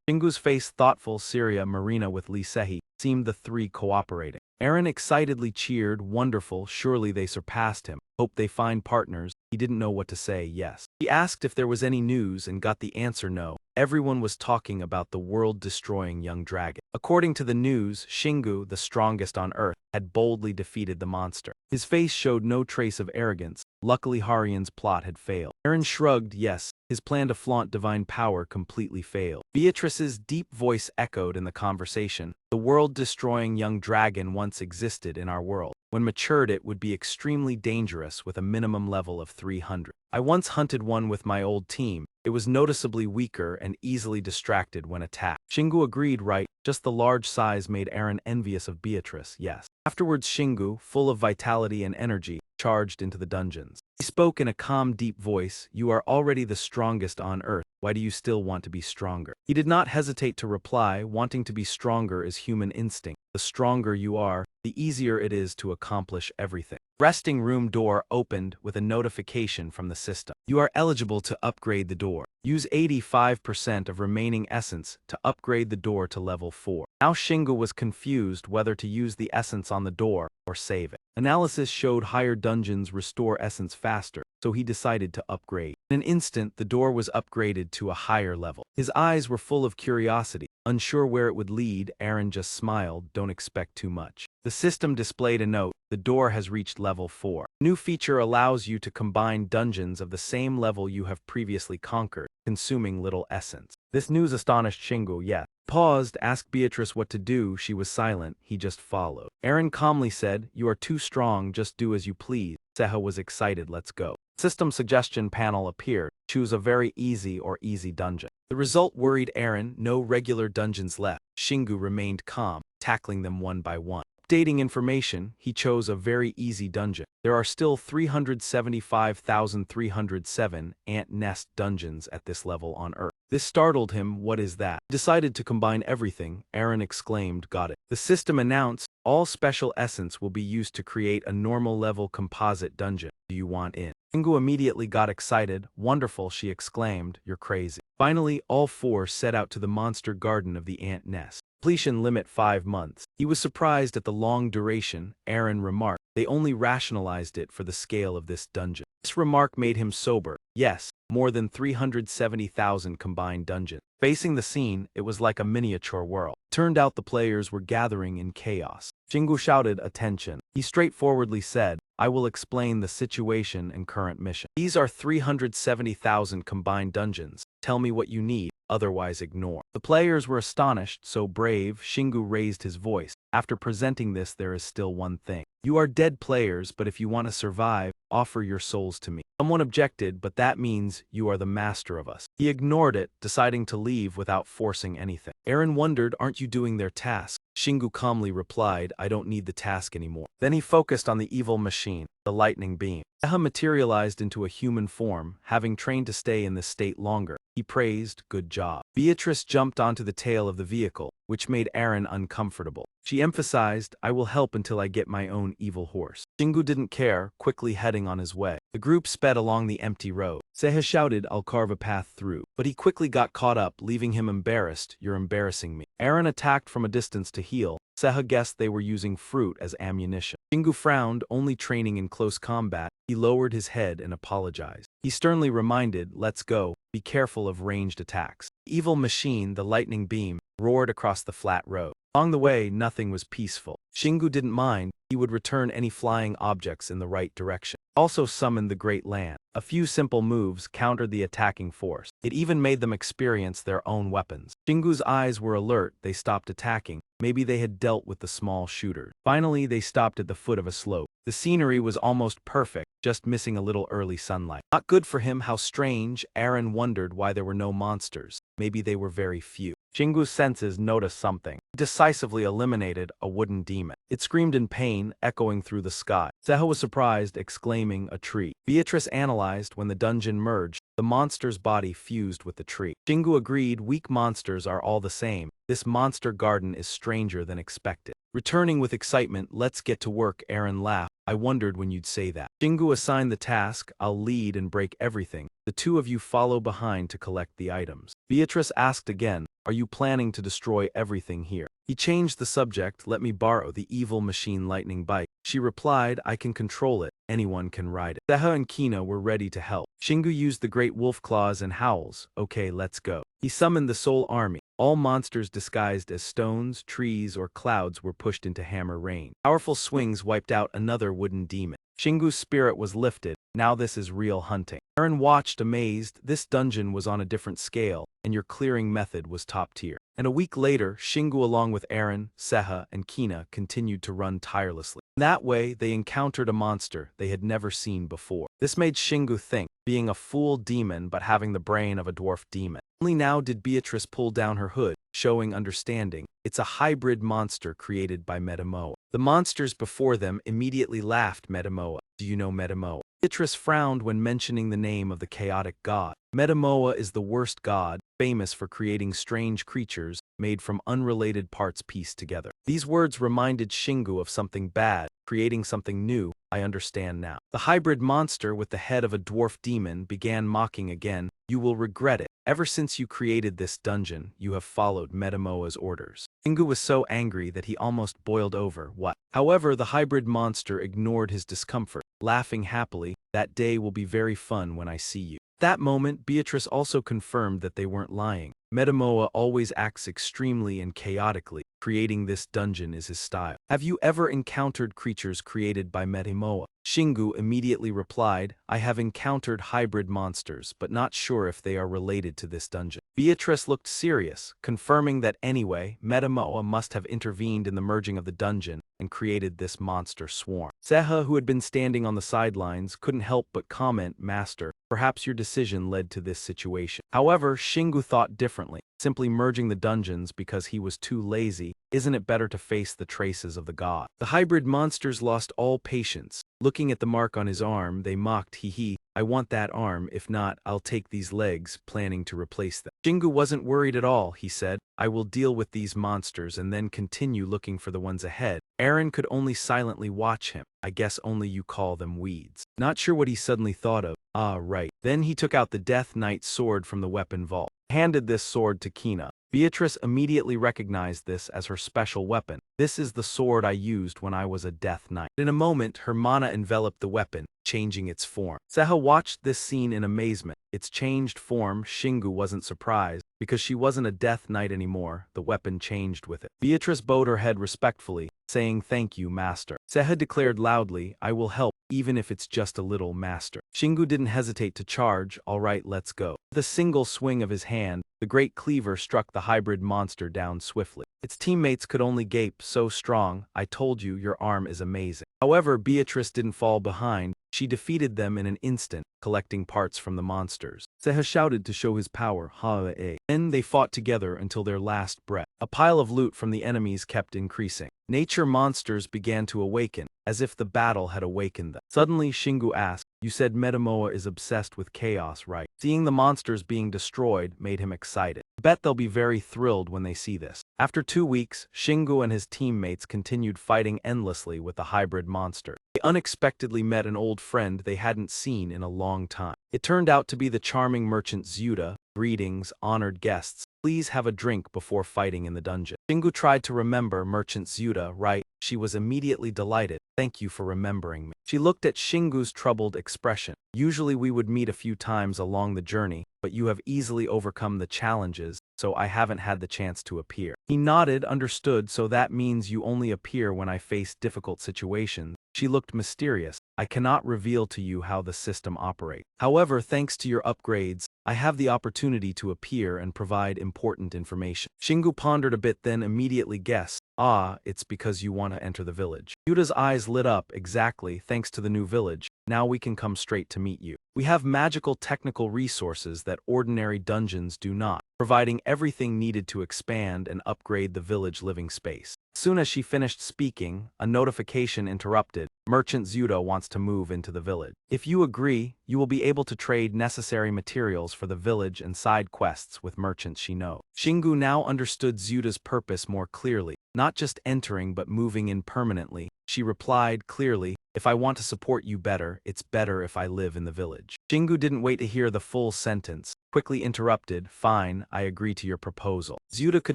Shingu's face thoughtful, Syria, Marina with Lee Sehi, seemed the three cooperating. Eren excitedly cheered, wonderful, surely they surpassed him. Hope they find partners. He didn't know what to say, yes. He asked if there was any news and got the answer no. Everyone was talking about the world-destroying young dragon. According to the news, Shingu, the strongest on Earth, had boldly defeated the monster. His face showed no trace of arrogance. Luckily Harian's plot had failed. Eren shrugged, yes, his plan to flaunt divine power completely failed. Beatrice's deep voice echoed in the conversation. The world-destroying young dragon once existed in our world. When matured it would be extremely dangerous with a minimum level of 300. I once hunted one with my old team. It was noticeably weaker and easily distracted when attacked. Shingu agreed, right, just the large size made Eren envious of Beatrice, yes. Afterwards Shingu, full of vitality and energy, charged into the dungeons. He spoke in a calm, deep voice, "You are already the strongest on Earth. Why do you still want to be stronger?" He did not hesitate to reply, wanting to be stronger is human instinct. The stronger you are, the easier it is to accomplish everything. Resting room door opened with a notification from the system. You are eligible to upgrade the door. Use 85% of remaining essence to upgrade the door to level 4. Now Shingu was confused whether to use the essence on the door or save it. Analysis showed higher dungeons restore essence faster, so he decided to upgrade. In an instant, the door was upgraded to a higher level. His eyes were full of curiosity. Unsure where it would lead, Eren just smiled, "Don't expect too much." The system displayed a note, "The door has reached level 4. New feature allows you to combine dungeons of the same level you have previously conquered, consuming little essence." This news astonished Shingu, yes. Paused, asked Beatrice what to do, she was silent, he just followed. Eren calmly said, "You are too strong, just do as you please." Seha was excited, "Let's go." System suggestion panel appeared, choose a very easy or easy dungeon. The result worried Eren, no regular dungeons left. Shingu remained calm, tackling them one by one. Updating information, he chose a very easy dungeon. There are still 375,307 ant nest dungeons at this level on Earth. This startled him, what is that? He decided to combine everything, Eren exclaimed, got it. The system announced, all special essence will be used to create a normal level composite dungeon. Do you want in? Shingu immediately got excited, wonderful, she exclaimed, you're crazy. Finally, all four set out to the monster garden of the ant nest. Completion limit 5 months. He was surprised at the long duration, Eren remarked. They only rationalized it for the scale of this dungeon. This remark made him sober. Yes, more than 370,000 combined dungeons. Facing the scene, it was like a miniature world. Turned out the players were gathering in chaos. Shingu shouted, attention. He straightforwardly said, I will explain the situation and current mission. These are 370,000 combined dungeons. Tell me what you need, otherwise ignore. The players were astonished, so brave, Shingu raised his voice. After presenting this, there is still one thing. You are dead players, but if you want to survive, offer your souls to me. Someone objected, but that means you are the master of us. He ignored it, deciding to leave without forcing anything. Eren wondered, aren't you doing their task? Shingu calmly replied, I don't need the task anymore. Then he focused on the evil machine, the lightning beam. Seha materialized into a human form, having trained to stay in this state longer. He praised, good job. Beatrice jumped onto the tail of the vehicle, which made Eren uncomfortable. She emphasized, I will help until I get my own evil horse. Shingu didn't care, quickly heading on his way. The group sped along the empty road. Seha shouted, I'll carve a path through. But he quickly got caught up, leaving him embarrassed. You're embarrassing me. Eren attacked from a distance to heal. Seha guessed they were using fruit as ammunition. Shingu frowned, only training in close combat. He lowered his head and apologized. He sternly reminded, let's go, be careful of ranged attacks. The evil machine, the lightning beam, roared across the flat road. Along the way, nothing was peaceful. Shingu didn't mind, he would return any flying objects in the right direction. Also summoned the Great Land. A few simple moves countered the attacking force. It even made them experience their own weapons. Shingu's eyes were alert, they stopped attacking. Maybe they had dealt with the small shooter. Finally, they stopped at the foot of a slope. The scenery was almost perfect, just missing a little early sunlight. Not good for him, how strange. Eren wondered why there were no monsters. Maybe they were very few. Shingu's senses noticed something. He decisively eliminated a wooden demon. It screamed in pain, echoing through the sky. Seha was surprised, exclaiming, a tree. Beatrice analyzed when the dungeon merged. The monster's body fused with the tree. Shingu agreed, weak monsters are all the same. This monster garden is stranger than expected. Returning with excitement, let's get to work, Eren laughed. I wondered when you'd say that. Shingu assigned the task, I'll lead and break everything. The two of you follow behind to collect the items. Beatrice asked again, are you planning to destroy everything here? He changed the subject, let me borrow the evil machine lightning bike. She replied, I can control it, anyone can ride it. Seha and Kina were ready to help. Shingu used the great wolf claws and howls, okay, let's go. He summoned the soul army. All monsters disguised as stones, trees, or clouds were pushed into hammer rain. Powerful swings wiped out another wooden demon. Shingu's spirit was lifted. Now this is real hunting. Eren watched amazed. This dungeon was on a different scale, and your clearing method was top tier. And a week later, Shingu along with Eren, Seha, and Kina continued to run tirelessly. In that way, they encountered a monster they had never seen before. This made Shingu think, being a full demon but having the brain of a dwarf demon. Only now did Beatrice pull down her hood, showing understanding. It's a hybrid monster created by Metamoa. The monsters before them immediately laughed. Metamoa. Do you know Metamoa? Beatrice frowned when mentioning the name of the chaotic god. Metamoa is the worst god, famous for creating strange creatures made from unrelated parts pieced together. These words reminded Shingu of something bad, creating something new. I understand now. The hybrid monster with the head of a dwarf demon began mocking again. You will regret it. Ever since you created this dungeon, you have followed Metamoa's orders. Shingu was so angry that he almost boiled over. What? However, the hybrid monster ignored his discomfort, laughing happily. That day will be very fun when I see you. At that moment, Beatrice also confirmed that they weren't lying. Metamoa always acts extremely and chaotically. Creating this dungeon is his style. Have you ever encountered creatures created by Metamoa? Shingu immediately replied, I have encountered hybrid monsters, but not sure if they are related to this dungeon. Beatrice looked serious, confirming that anyway, Metamoa must have intervened in the merging of the dungeon and created this monster swarm. Seha, who had been standing on the sidelines, couldn't help but comment, Master, perhaps your decision led to this situation. However, Shingu thought differently. Simply merging the dungeons because he was too lazy, isn't it better to face the traces of the god? The hybrid monsters lost all patience. Looking at the mark on his arm, they mocked, hee, I want that arm, if not, I'll take these legs, planning to replace them. Shingu wasn't worried at all, he said, I will deal with these monsters and then continue looking for the ones ahead. Eren could only silently watch him. I guess only you call them weeds. Not sure what he suddenly thought of. Ah, right. Then he took out the Death Knight sword from the weapon vault. Handed this sword to Kina. Beatrice immediately recognized this as her special weapon. This is the sword I used when I was a Death Knight. In a moment, her mana enveloped the weapon, changing its form. Seha watched this scene in amazement. Its changed form, Shingu wasn't surprised. Because she wasn't a Death Knight anymore, the weapon changed with it. Beatrice bowed her head respectfully, saying thank you, Master. Seha declared loudly, I will help, even if it's just a little, Master. Shingu didn't hesitate to charge. All right, let's go. With a single swing of his hand, the great cleaver struck the hybrid monster down swiftly. Its teammates could only gape, so strong. I told you, your arm is amazing. However, Beatrice didn't fall behind. She defeated them in an instant, collecting parts from the monsters. Seha shouted to show his power, ha-eh. Then they fought together until their last breath. A pile of loot from the enemies kept increasing. Nature monsters began to awaken, as if the battle had awakened them. Suddenly, Shingu asked, you said Metamoa is obsessed with chaos, right? Seeing the monsters being destroyed made him excited. I bet they'll be very thrilled when they see this. After 2 weeks, Shingu and his teammates continued fighting endlessly with the hybrid monster. They unexpectedly met an old friend they hadn't seen in a long time. It turned out to be the charming merchant Zuda. Greetings, honored guests. Please have a drink before fighting in the dungeon. Shingu tried to remember Merchant Zuda, right? She was immediately delighted. Thank you for remembering me. She looked at Shingu's troubled expression. Usually we would meet a few times along the journey, but you have easily overcome the challenges, so I haven't had the chance to appear. He nodded, understood, so that means you only appear when I face difficult situations. She looked mysterious. I cannot reveal to you how the system operates. However, thanks to your upgrades, I have the opportunity to appear and provide important information. Shingu pondered a bit, then immediately guessed. Ah, it's because you want to enter the village. Yuda's eyes lit up. Exactly, thanks to the new village. Now we can come straight to meet you. We have magical technical resources that ordinary dungeons do not, providing everything needed to expand and upgrade the village living space. As soon as she finished speaking, a notification interrupted. Merchant Zuda wants to move into the village. If you agree, you will be able to trade necessary materials for the village and side quests with merchants she knows. Shingu now understood Zuda's purpose more clearly. Not just entering but moving in permanently. She replied clearly, if I want to support you better, it's better if I live in the village. Shingu didn't wait to hear the full sentence. quickly interrupted, "Fine, I agree to your proposal." Zuda could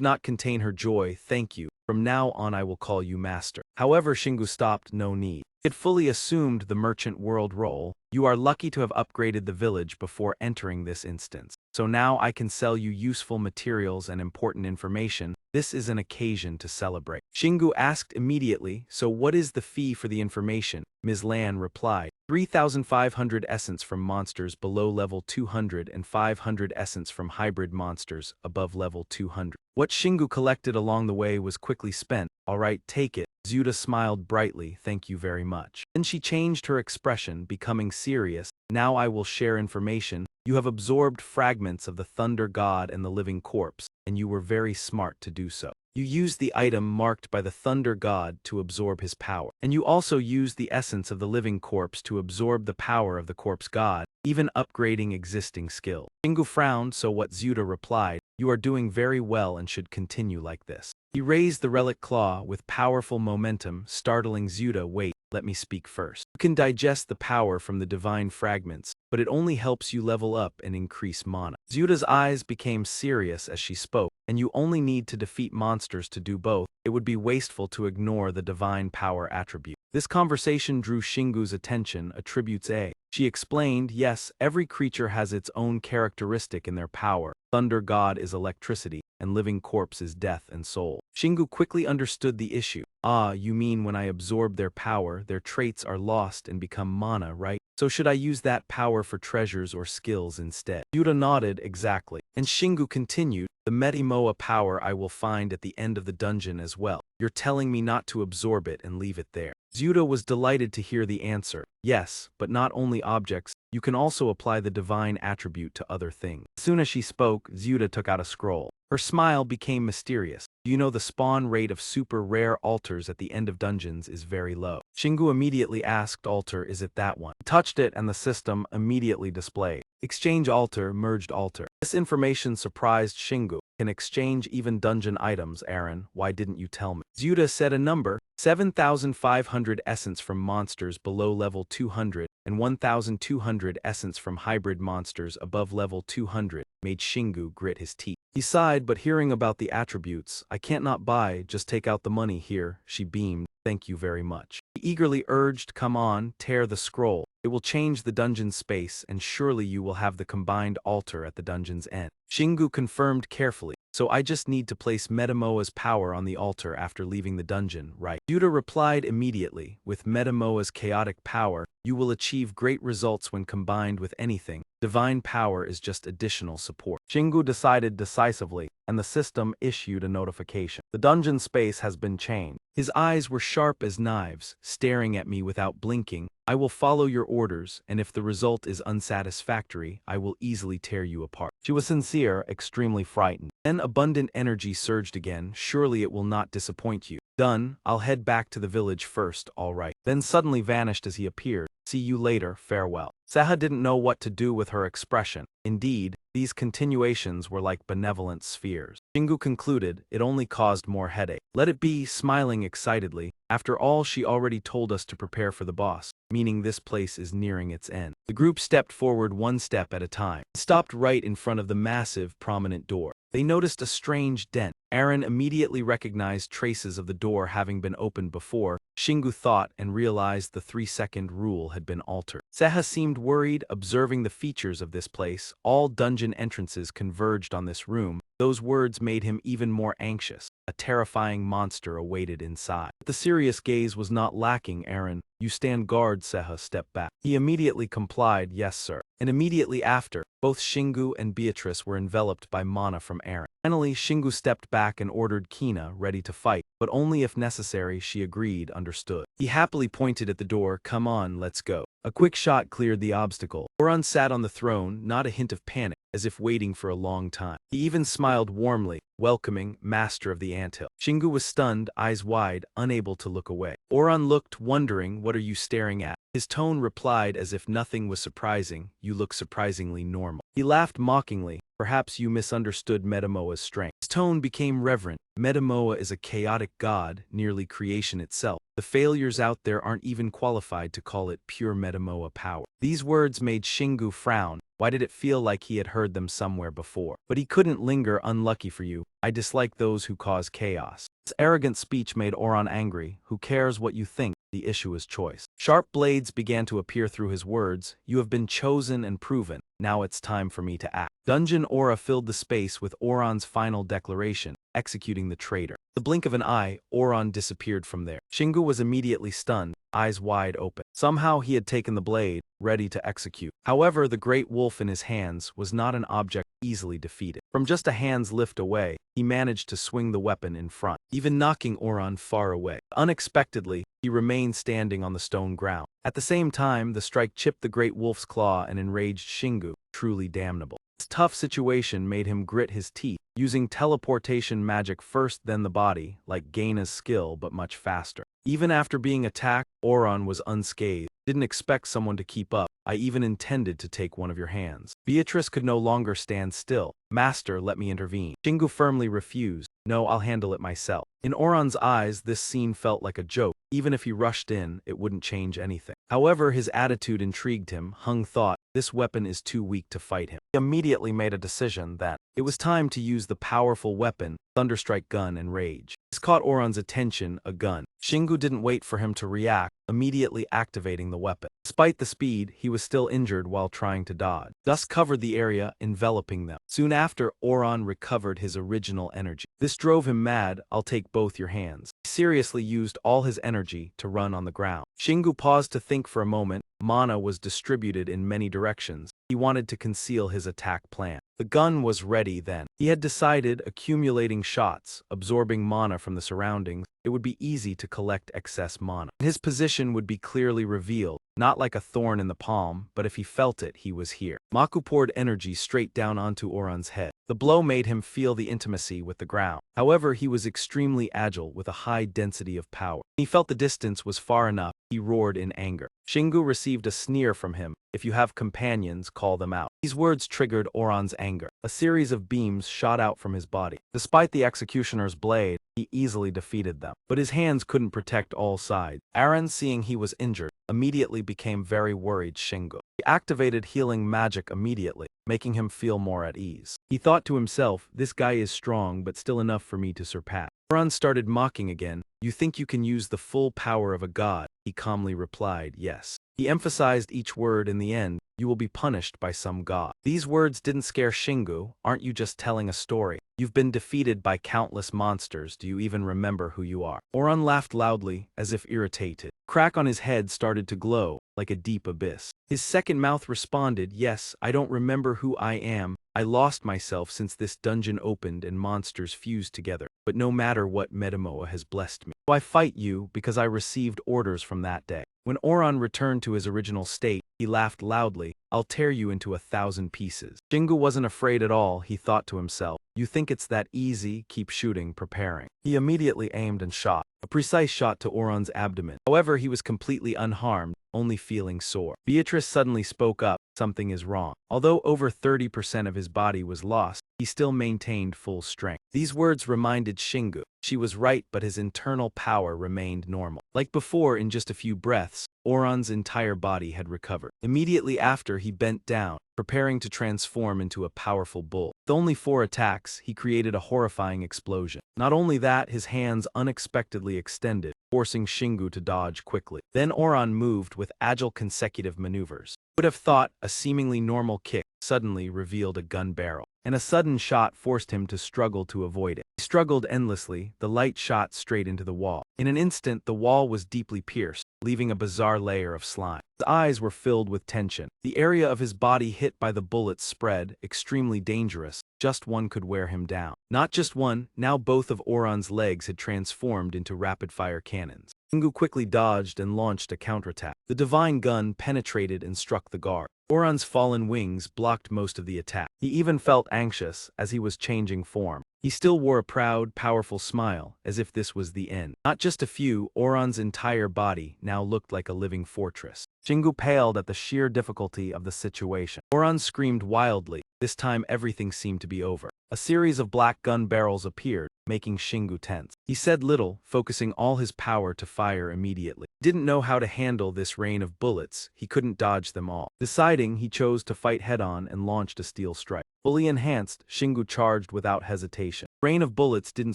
not contain her joy. "Thank you. From now on I will call you master." However, Shingu stopped, "No need." He had fully assumed the merchant world role. "You are lucky to have upgraded the village before entering this instance. So now I can sell you useful materials and important information. This is an occasion to celebrate." Shingu asked immediately, "So what is the fee for the information?" Ms. Lan replied, 3,500 essence from monsters below level 200 and 500 essence from hybrid monsters above level 200. What Shingu collected along the way was quickly spent. "All right, take it." Zuda smiled brightly, "Thank you very much." Then she changed her expression, becoming serious. "Now I will share information. You have absorbed fragments of the Thunder God and the Living Corpse, and you were very smart to do so. You used the item marked by the Thunder God to absorb his power. And you also used the essence of the Living Corpse to absorb the power of the Corpse God, even upgrading existing skill." Shingu frowned, so what Zuda replied, "You are doing very well and should continue like this." He raised the relic claw with powerful momentum, startling Zuda. "Wait, let me speak first. You can digest the power from the divine fragments, but it only helps you level up and increase mana." Zuda's eyes became serious as she spoke, "And you only need to defeat monsters to do both. It would be wasteful to ignore the divine power attribute." This conversation drew Shingu's attention. Attributes A. She explained, "Yes, every creature has its own characteristic in their power. Thunder God is electricity, and Living Corpse is death and soul." Shingu quickly understood the issue. "Ah, you mean when I absorb their power, their traits are lost and become mana, right? So should I use that power for treasures or skills instead?" Yuta nodded, "Exactly." And Shingu continued, "The Medimoa power I will find at the end of the dungeon as well. You're telling me not to absorb it and leave it there?" Zuda was delighted to hear the answer. "Yes, but not only objects. You can also apply the divine attribute to other things." As soon as she spoke, Zuda took out a scroll. Her smile became mysterious. "Do you know the spawn rate of super rare altars at the end of dungeons is very low?" Shingu immediately asked, "Altar, is it that one?" He touched it and the system immediately displayed, "Exchange altar, merged altar." This information surprised Shingu. "Can exchange even dungeon items, Aaron. Why didn't you tell me?" Zuda said a number, 7,500 essence from monsters below level 200 and 1,200 essence from hybrid monsters above level 200, made Shingu grit his teeth. He sighed, "But hearing about the attributes, I can't not buy, just take out the money here." She beamed, "Thank you very much." He eagerly urged, "Come on, tear the scroll. It will change the dungeon space, and surely you will have the combined altar at the dungeon's end." Shingu confirmed carefully, "So I just need to place Medimoa's power on the altar after leaving the dungeon, right?" Yuta replied immediately, "With Medimoa's chaotic power, you will achieve great results when combined with anything. Divine power is just additional support." Shingu decided decisively, and the system issued a notification. "The dungeon space has been changed." His eyes were sharp as knives, staring at me without blinking. "I will follow your orders, and if the result is unsatisfactory, I will easily tear you apart." She was sincere, extremely frightened. Then abundant energy surged again. "Surely it will not disappoint you." "Done. I'll head back to the village first, all right." Then suddenly vanished as he appeared. "See you later, farewell." Seha didn't know what to do with her expression. Indeed, these continuations were like benevolent spheres. Shingu concluded, "It only caused more headache." "Let it be," smiling excitedly. "After all, she already told us to prepare for the boss, meaning this place is nearing its end." The group stepped forward one step at a time, stopped right in front of the massive, prominent door. They noticed a strange dent. Aaron immediately recognized traces of the door having been opened before. Shingu thought and realized the 3-second rule had been altered. Seha seemed worried, observing the features of this place. All dungeon entrances converged on this room. Those words made him even more anxious. A terrifying monster awaited inside. But the serious gaze was not lacking. "Aaron, you stand guard." Seha stepped back. He immediately complied, "Yes, sir." And immediately after, both Shingu and Beatrice were enveloped by mana from Aaron. Finally, Shingu stepped back and ordered Kina, ready to fight, but only if necessary. She agreed, understood. He happily pointed at the door, "Come on, let's go." A quick shot cleared the obstacle. Oran sat on the throne, not a hint of panic, as if waiting for a long time. He even smiled warmly, welcoming, master of the anthill. Shingu was stunned, eyes wide, unable to look away. Oran looked, wondering, "What are you staring at?" His tone replied as if nothing was surprising, "You look surprisingly normal." He laughed mockingly. "Perhaps you misunderstood Metamoa's strength." His tone became reverent. "Metamoa is a chaotic god, nearly creation itself. The failures out there aren't even qualified to call it pure Metamoa power." These words made Shingu frown. Why did it feel like he had heard them somewhere before? But he couldn't linger. "Unlucky for you, I dislike those who cause chaos." His arrogant speech made Oran angry. "Who cares what you think? The issue is choice." Sharp blades began to appear through his words. "You have been chosen and proven. Now it's time for me to act." Dungeon aura filled the space with Oran's final declaration, executing the traitor. The blink of an eye, Oran disappeared from there. Shingu was immediately stunned, eyes wide open. Somehow he had taken the blade, ready to execute. However, the great wolf in his hands was not an object easily defeated. From just a hand's lift away, he managed to swing the weapon in front, even knocking Oran far away. Unexpectedly, he remained standing on the stone ground. At the same time, the strike chipped the great wolf's claw and enraged Shingu, truly damnable. This tough situation made him grit his teeth, using teleportation magic first then the body, like Gaina's skill but much faster. Even after being attacked, Oran was unscathed. "Didn't expect someone to keep up. I even intended to take one of your hands." Beatrice could no longer stand still. "Master, let me intervene." Shingu firmly refused. "No, I'll handle it myself." In Oran's eyes, this scene felt like a joke. Even if he rushed in, it wouldn't change anything. However, his attitude intrigued him. Hung thought, this weapon is too weak to fight him. He immediately made a decision that it was time to use the powerful weapon, Thunderstrike gun and rage. This caught Oran's attention, a gun. Shingu didn't wait for him to react, immediately activating the weapon. Despite the speed, he was still injured while trying to dodge. Dust covered the area, enveloping them. Soon after, Oran recovered his original energy. This drove him mad. "I'll take both your hands." He seriously used all his energy to run on the ground. Shingu paused to think for a moment. Mana was distributed in many directions. He wanted to conceal his attack plan. The gun was ready then. He had decided, accumulating shots, absorbing mana from the surroundings, it would be easy to collect excess mana. His position would be clearly revealed, not like a thorn in the palm, but if he felt it, he was here. Maku poured energy straight down onto Oran's head. The blow made him feel the intimacy with the ground. However, he was extremely agile with a high density of power. He felt the distance was far enough. He roared in anger. Shingu received a sneer from him. "If you have companions, call them out." These words triggered Oran's anger. A series of beams shot out from his body. Despite the executioner's blade, he easily defeated them. But his hands couldn't protect all sides. Aaron, seeing he was injured, immediately became very worried. Shingu. He activated healing magic immediately, making him feel more at ease. He thought to himself, this guy is strong but still enough for me to surpass. Oran started mocking again. "You think you can use the full power of a god?" He calmly replied, "Yes." He emphasized each word. "In the end, you will be punished by some god." These words didn't scare Shingu. "Aren't you just telling a story? You've been defeated by countless monsters. Do you even remember who you are?" Oran laughed loudly, as if irritated. Crack on his head started to glow, like a deep abyss. His second mouth responded, "Yes, I don't remember who I am. I lost myself since this dungeon opened and monsters fused together. But no matter what, Metamoa has blessed me. So I fight you because I received orders from that day." When Oran returned to his original state, he laughed loudly. "I'll tear you into 1,000 pieces." Shingu wasn't afraid at all. He thought to himself, "You think it's that easy? Keep shooting, preparing." He immediately aimed and shot. A precise shot to Oran's abdomen. However, he was completely unharmed, only feeling sore. Beatrice suddenly spoke up. "Something is wrong." Although over 30% of his body was lost, he still maintained full strength. These words reminded Shingu. She was right, but his internal power remained normal. Like before, in just a few breaths, Oran's entire body had recovered. Immediately after, he bent down, preparing to transform into a powerful bull. With only 4 attacks, he created a horrifying explosion. Not only that, his hands unexpectedly extended, forcing Shingu to dodge quickly. Then Oran moved with agile consecutive maneuvers. Would have thought a seemingly normal kick suddenly revealed a gun barrel, and a sudden shot forced him to struggle to avoid it. He struggled endlessly, the light shot straight into the wall. In an instant, the wall was deeply pierced, leaving a bizarre layer of slime. His eyes were filled with tension. The area of his body hit by the bullets spread, extremely dangerous. Just one could wear him down. Not just one, now both of Oran's legs had transformed into rapid-fire cannons. Shingu quickly dodged and launched a counterattack. The divine gun penetrated and struck the guard. Oran's fallen wings blocked most of the attack. He even felt anxious as he was changing form. He still wore a proud, powerful smile, as if this was the end. Not just a few, Oran's entire body now looked like a living fortress. Shingu paled at the sheer difficulty of the situation. Oran screamed wildly. This time everything seemed to be over. A series of black gun barrels appeared, making Shingu tense. He said little, focusing all his power to fire immediately. He didn't know how to handle this rain of bullets. He couldn't dodge them all. Deciding, he chose to fight head-on and launched a steel strike. Fully enhanced, Shingu charged without hesitation. The rain of bullets didn't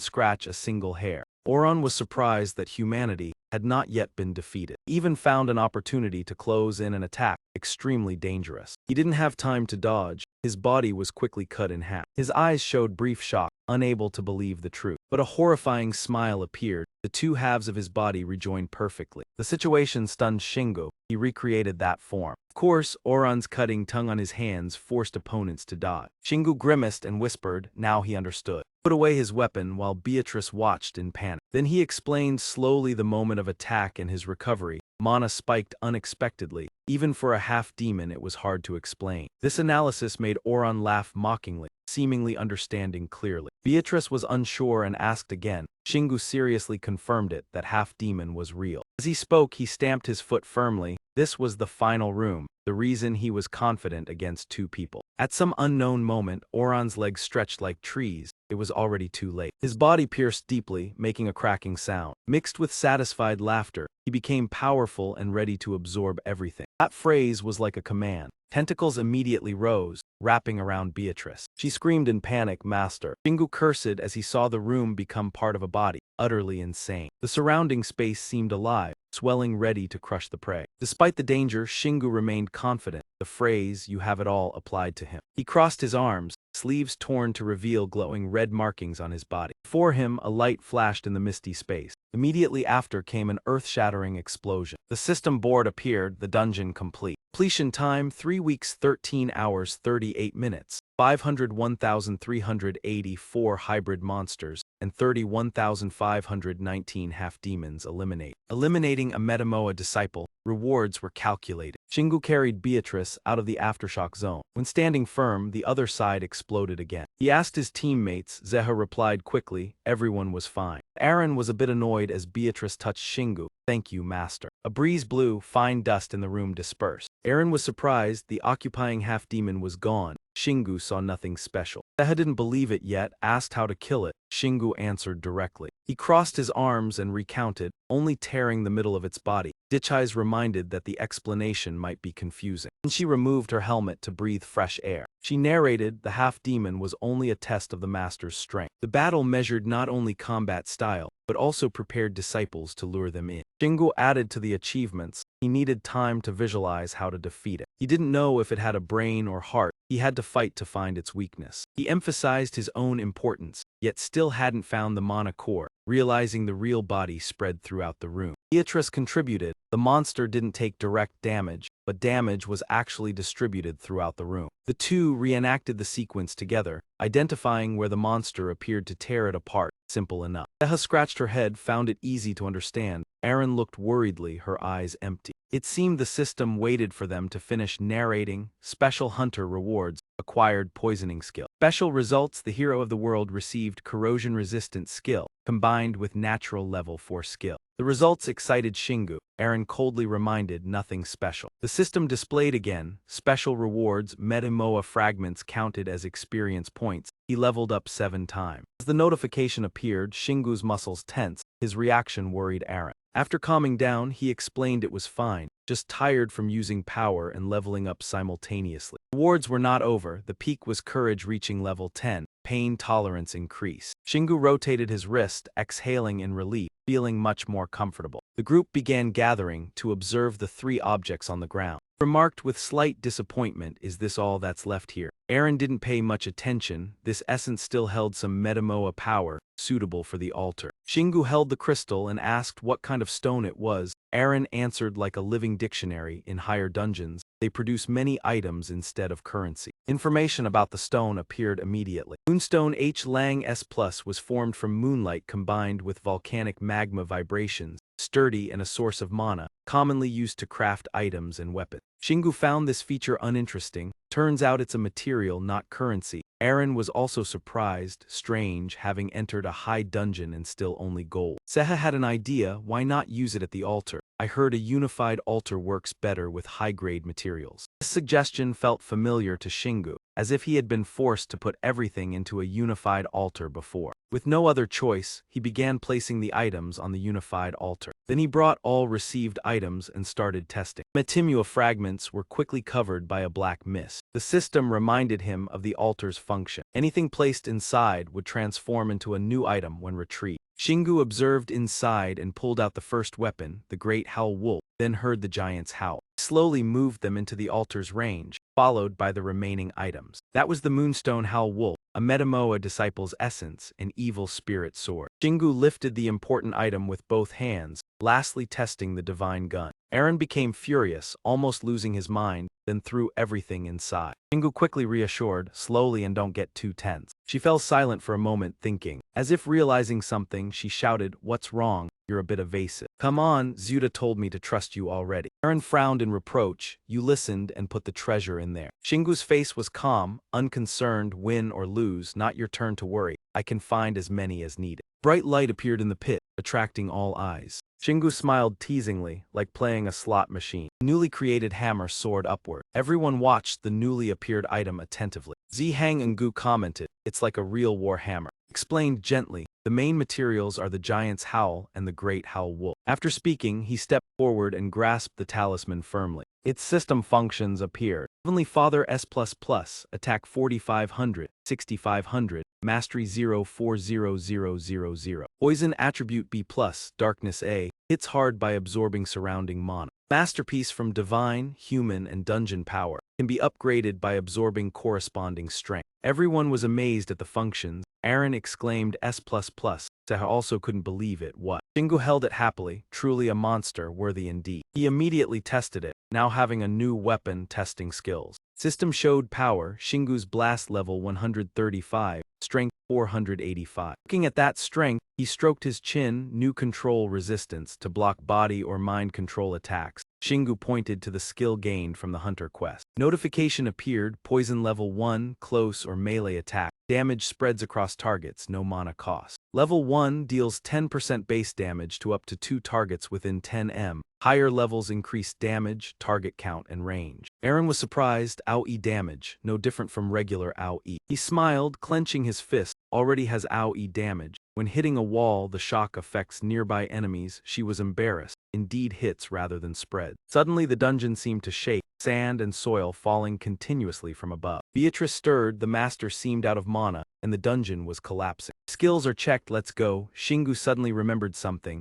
scratch a single hair. Oran was surprised that humanity had not yet been defeated. He even found an opportunity to close in an attack, extremely dangerous. He didn't have time to dodge. His body was quickly cut in half. His eyes showed brief shock, unable to believe the truth. But a horrifying smile appeared. The two halves of his body rejoined perfectly. The situation stunned Shingu. He recreated that form. Of course, Oran's cutting tongue on his hands forced opponents to dodge. Shingu grimaced and whispered, now he understood. Put away his weapon while Beatrice watched in panic. Then he explained slowly the moment of attack and his recovery. Mana spiked unexpectedly. Even for a half-demon, it was hard to explain. This analysis made Oran laugh mockingly, seemingly understanding clearly. Beatrice was unsure and asked again. Shingu seriously confirmed it, that half-demon was real. As he spoke, he stamped his foot firmly. This was the final room, the reason he was confident against two people. At some unknown moment, Oran's legs stretched like trees. It was already too late. His body pierced deeply, making a cracking sound. Mixed with satisfied laughter, he became powerful and ready to absorb everything. That phrase was like a command. Tentacles immediately rose, wrapping around Beatrice. She screamed in panic, "Master!" Shingu cursed as he saw the room become part of a body, utterly insane. The surrounding space seemed alive, swelling ready to crush the prey. Despite the danger, Shingu remained confident. The phrase, "you have it all," applied to him. He crossed his arms, sleeves torn to reveal glowing red markings on his body. Before him, a light flashed in the misty space. Immediately after came an earth-shattering explosion. The system board appeared, the dungeon complete. Completion time 3 weeks 13 hours 38 minutes. 501,384 hybrid monsters and 31,519 half-demons eliminate. Eliminating a madamada disciple, rewards were calculated. Shingu carried Beatrice out of the aftershock zone. When standing firm, the other side exploded again. He asked his teammates. Zeha replied quickly, everyone was fine. Aaron was a bit annoyed as Beatrice touched Shingu. "Thank you, master." A breeze blew, fine dust in the room dispersed. Aaron was surprised, the occupying half-demon was gone. Shingu saw nothing special. Zeha didn't believe it yet, asked how to kill it. Shingu answered directly. He crossed his arms and recounted, only tearing the middle of its body. Ditchai's reminded that the explanation might be confusing. Then she removed her helmet to breathe fresh air. She narrated the half-demon was only a test of the master's strength. The battle measured not only combat style, but also prepared disciples to lure them in. Shingu added to the achievements. He needed time to visualize how to defeat it. He didn't know if it had a brain or heart. He had to fight to find its weakness. He emphasized his own importance, yet still hadn't found the mana core, realizing the real body spread throughout the room. Beatrice contributed. The monster didn't take direct damage, but damage was actually distributed throughout the room. The two reenacted the sequence together, identifying where the monster appeared to tear it apart. Simple enough. Zeha scratched her head, found it easy to understand. Aaron looked worriedly, her eyes empty. It seemed the system waited for them to finish narrating. Special hunter rewards, acquired poisoning skill. Special results, the hero of the world received corrosion-resistant skill, combined with natural level 4 skill. The results excited Shingu. Aaron coldly reminded, nothing special. The system displayed again. Special rewards, madamada fragments counted as experience points. He leveled up 7 times. As the notification appeared, Shingu's muscles tensed. His reaction worried Aaron. After calming down, he explained it was fine, just tired from using power and leveling up simultaneously. Rewards were not over. The peak was courage reaching level 10. Pain tolerance increased. Shingu rotated his wrist, exhaling in relief, feeling much more comfortable. The group began gathering to observe the 3 objects on the ground. Remarked with slight disappointment, "Is this all that's left here?" Aaron didn't pay much attention. This essence still held some madamada power, suitable for the altar. Shingu held the crystal and asked what kind of stone it was. Aaron answered like a living dictionary. In higher dungeons, they produce many items instead of currency. Information about the stone appeared immediately. Moonstone H. Lang S+ was formed from moonlight combined with volcanic magma vibrations, sturdy and a source of mana, commonly used to craft items and weapons. Shingu found this feature uninteresting. Turns out it's a material, not currency. Aaron was also surprised, strange, having entered a high dungeon and still only gold. Seha had an idea, why not use it at the altar? I heard a unified altar works better with high-grade materials. This suggestion felt familiar to Shingu, as if he had been forced to put everything into a unified altar before. With no other choice, he began placing the items on the unified altar. Then he brought all received items and started testing. Matimua fragments were quickly covered by a black mist. The system reminded him of the altar's function. Anything placed inside would transform into a new item when retrieved. Shingu observed inside and pulled out the first weapon, the great howl wolf, then heard the giant's howl. He slowly moved them into the altar's range, followed by the remaining items. That was the moonstone howl wolf, a Metamoa disciple's essence, an evil spirit sword. Shingu lifted the important item with both hands, lastly testing the divine gun. Aaron became furious, almost losing his mind, then threw everything inside. Shingu quickly reassured, slowly and don't get too tense. She fell silent for a moment thinking. As if realizing something, she shouted, "What's wrong? You're a bit evasive." "Come on, Zuda told me to trust you already." Aaron frowned in reproach. "You listened and put the treasure in there." Shingu's face was calm, unconcerned, win or lose, not your turn to worry. I can find as many as needed. Bright light appeared in the pit, attracting all eyes. Shingu smiled teasingly, like playing a slot machine. The newly created hammer soared upward. Everyone watched the newly appeared item attentively. Zihang and Gu commented, "It's like a real war hammer." Explained gently, the main materials are the giant's howl and the great howl wolf. After speaking, he stepped forward and grasped the talisman firmly. Its system functions appeared. Heavenly Father S++, attack 4500, 6500, mastery 040000. Poison attribute B+, darkness A, hits hard by absorbing surrounding mana. Masterpiece from divine, human, and dungeon power. Can be upgraded by absorbing corresponding strength. Everyone was amazed at the functions. Aaron exclaimed S++. Seha also couldn't believe it. What? Shingu held it happily, truly a monster, worthy indeed. He immediately tested it, now having a new weapon testing skills. System showed power, Shingu's blast level 135, strength 485. Looking at that strength, he stroked his chin, new control resistance to block body or mind control attacks. Shingu pointed to the skill gained from the hunter quest. Notification appeared, poison level 1, close or melee attack. Damage spreads across targets, no mana cost. Level 1 deals 10% base damage to up to 2 targets within 10 m. Higher levels increase damage, target count, and range. Aaron was surprised, AoE damage, no different from regular AoE. He smiled, clenching his fist, already has AoE damage. When hitting a wall, the shock affects nearby enemies. She was embarrassed. Indeed hits rather than spread. Suddenly the dungeon seemed to shake, sand and soil falling continuously from above. Beatrice stirred, the master seemed out of mana, and the dungeon was collapsing. Skills are checked, let's go. Shingu suddenly remembered something.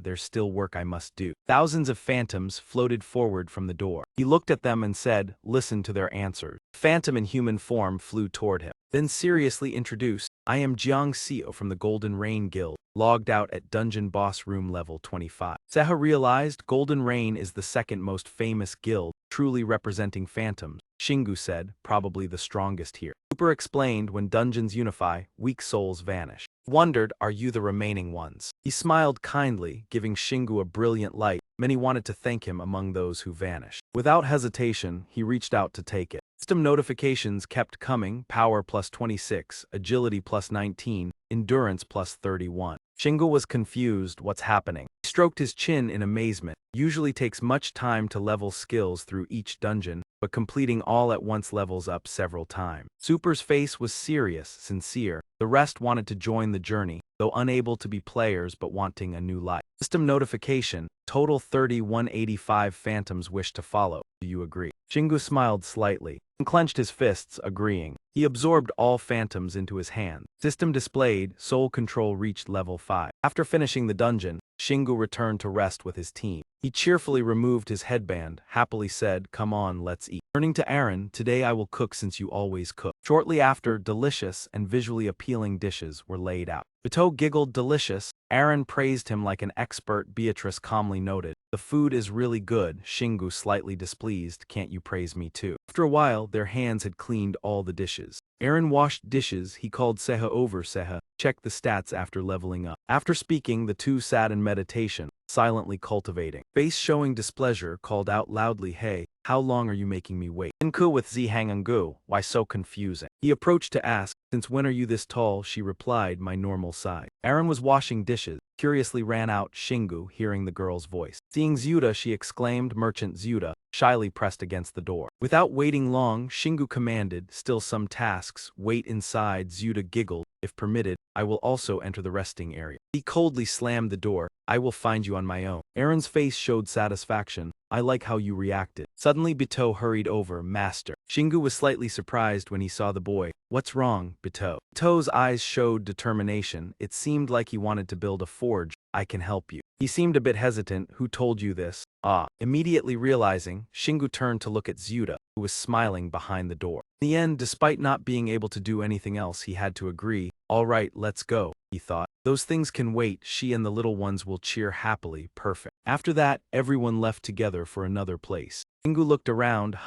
There's still work I must do. Thousands of phantoms floated forward from the door. He looked at them and said, listen to their answers. Phantom in human form flew toward him. Then seriously introduced, I am Jiang Xiao from the Golden Rain Guild, logged out at Dungeon Boss Room level 25. Seha realized Golden Rain is the second most famous guild, truly representing phantoms. Shingu said, probably the strongest here. Super explained, when dungeons unify, weak souls vanish. Wondered, are you the remaining ones? He smiled kindly, giving Shingu a brilliant light. Many wanted to thank him among those who vanished. Without hesitation, he reached out to take it. System notifications kept coming, power plus 26, agility plus 19, endurance plus 31. Shingu was confused, what's happening? He stroked his chin in amazement. Usually takes much time to level skills through each dungeon, but completing all at once levels up several times. Super's face was serious, sincere. The rest wanted to join the journey, though unable to be players but wanting a new life. System notification, total 3185 phantoms wish to follow. Do you agree? Shingu smiled slightly and clenched his fists, agreeing. He absorbed all phantoms into his hand. System displayed, soul control reached level 5. After finishing the dungeon, Shingu returned to rest with his team. He cheerfully removed his headband, happily said, come on, let's eat. Turning to Aaron, today I will cook since you always cook. Shortly after, delicious and visually appealing dishes were laid out. Bateau giggled, delicious. Aaron praised him like an expert. Beatrice calmly noted, the food is really good. Shingu slightly displeased, can't you praise me too? After a while, their hands had cleaned all the dishes. Aaron washed dishes. He called Seha over. Seha, check the stats after leveling up. After speaking, the two sat in meditation. silently cultivating. Face showing displeasure, called out loudly, "Hey, how long are you making me wait?" Inku with Zhangangu, why so confusing? He approached to ask, "Since when are you this tall?" She replied, "My normal size." Aaron was washing dishes, curiously ran out Shingu, hearing the girl's voice. Seeing Zyuda, she exclaimed, "Merchant Zyuda," shyly pressed against the door. Without waiting long, Shingu commanded, "Still some tasks, wait inside." Zyuda giggled, "If permitted, I will also enter the resting area." He coldly slammed the door, "I will find you on my own." Aaron's face showed satisfaction. "I like how you reacted." Suddenly Bito hurried over, "Master." Shingu was slightly surprised when he saw the boy. "What's wrong, Bito?" Bito's eyes showed determination. It seemed like he wanted to build a forge. "I can help you." He seemed a bit hesitant. "Who told you this?" "Ah." Immediately realizing, Shingu turned to look at Zyuda, who was smiling behind the door. In the end, despite not being able to do anything else, he had to agree. "All right, let's go," he thought. "Those things can wait. She and the little ones will cheer happily." Perfect. After that, everyone left together for another place. Shingu looked around.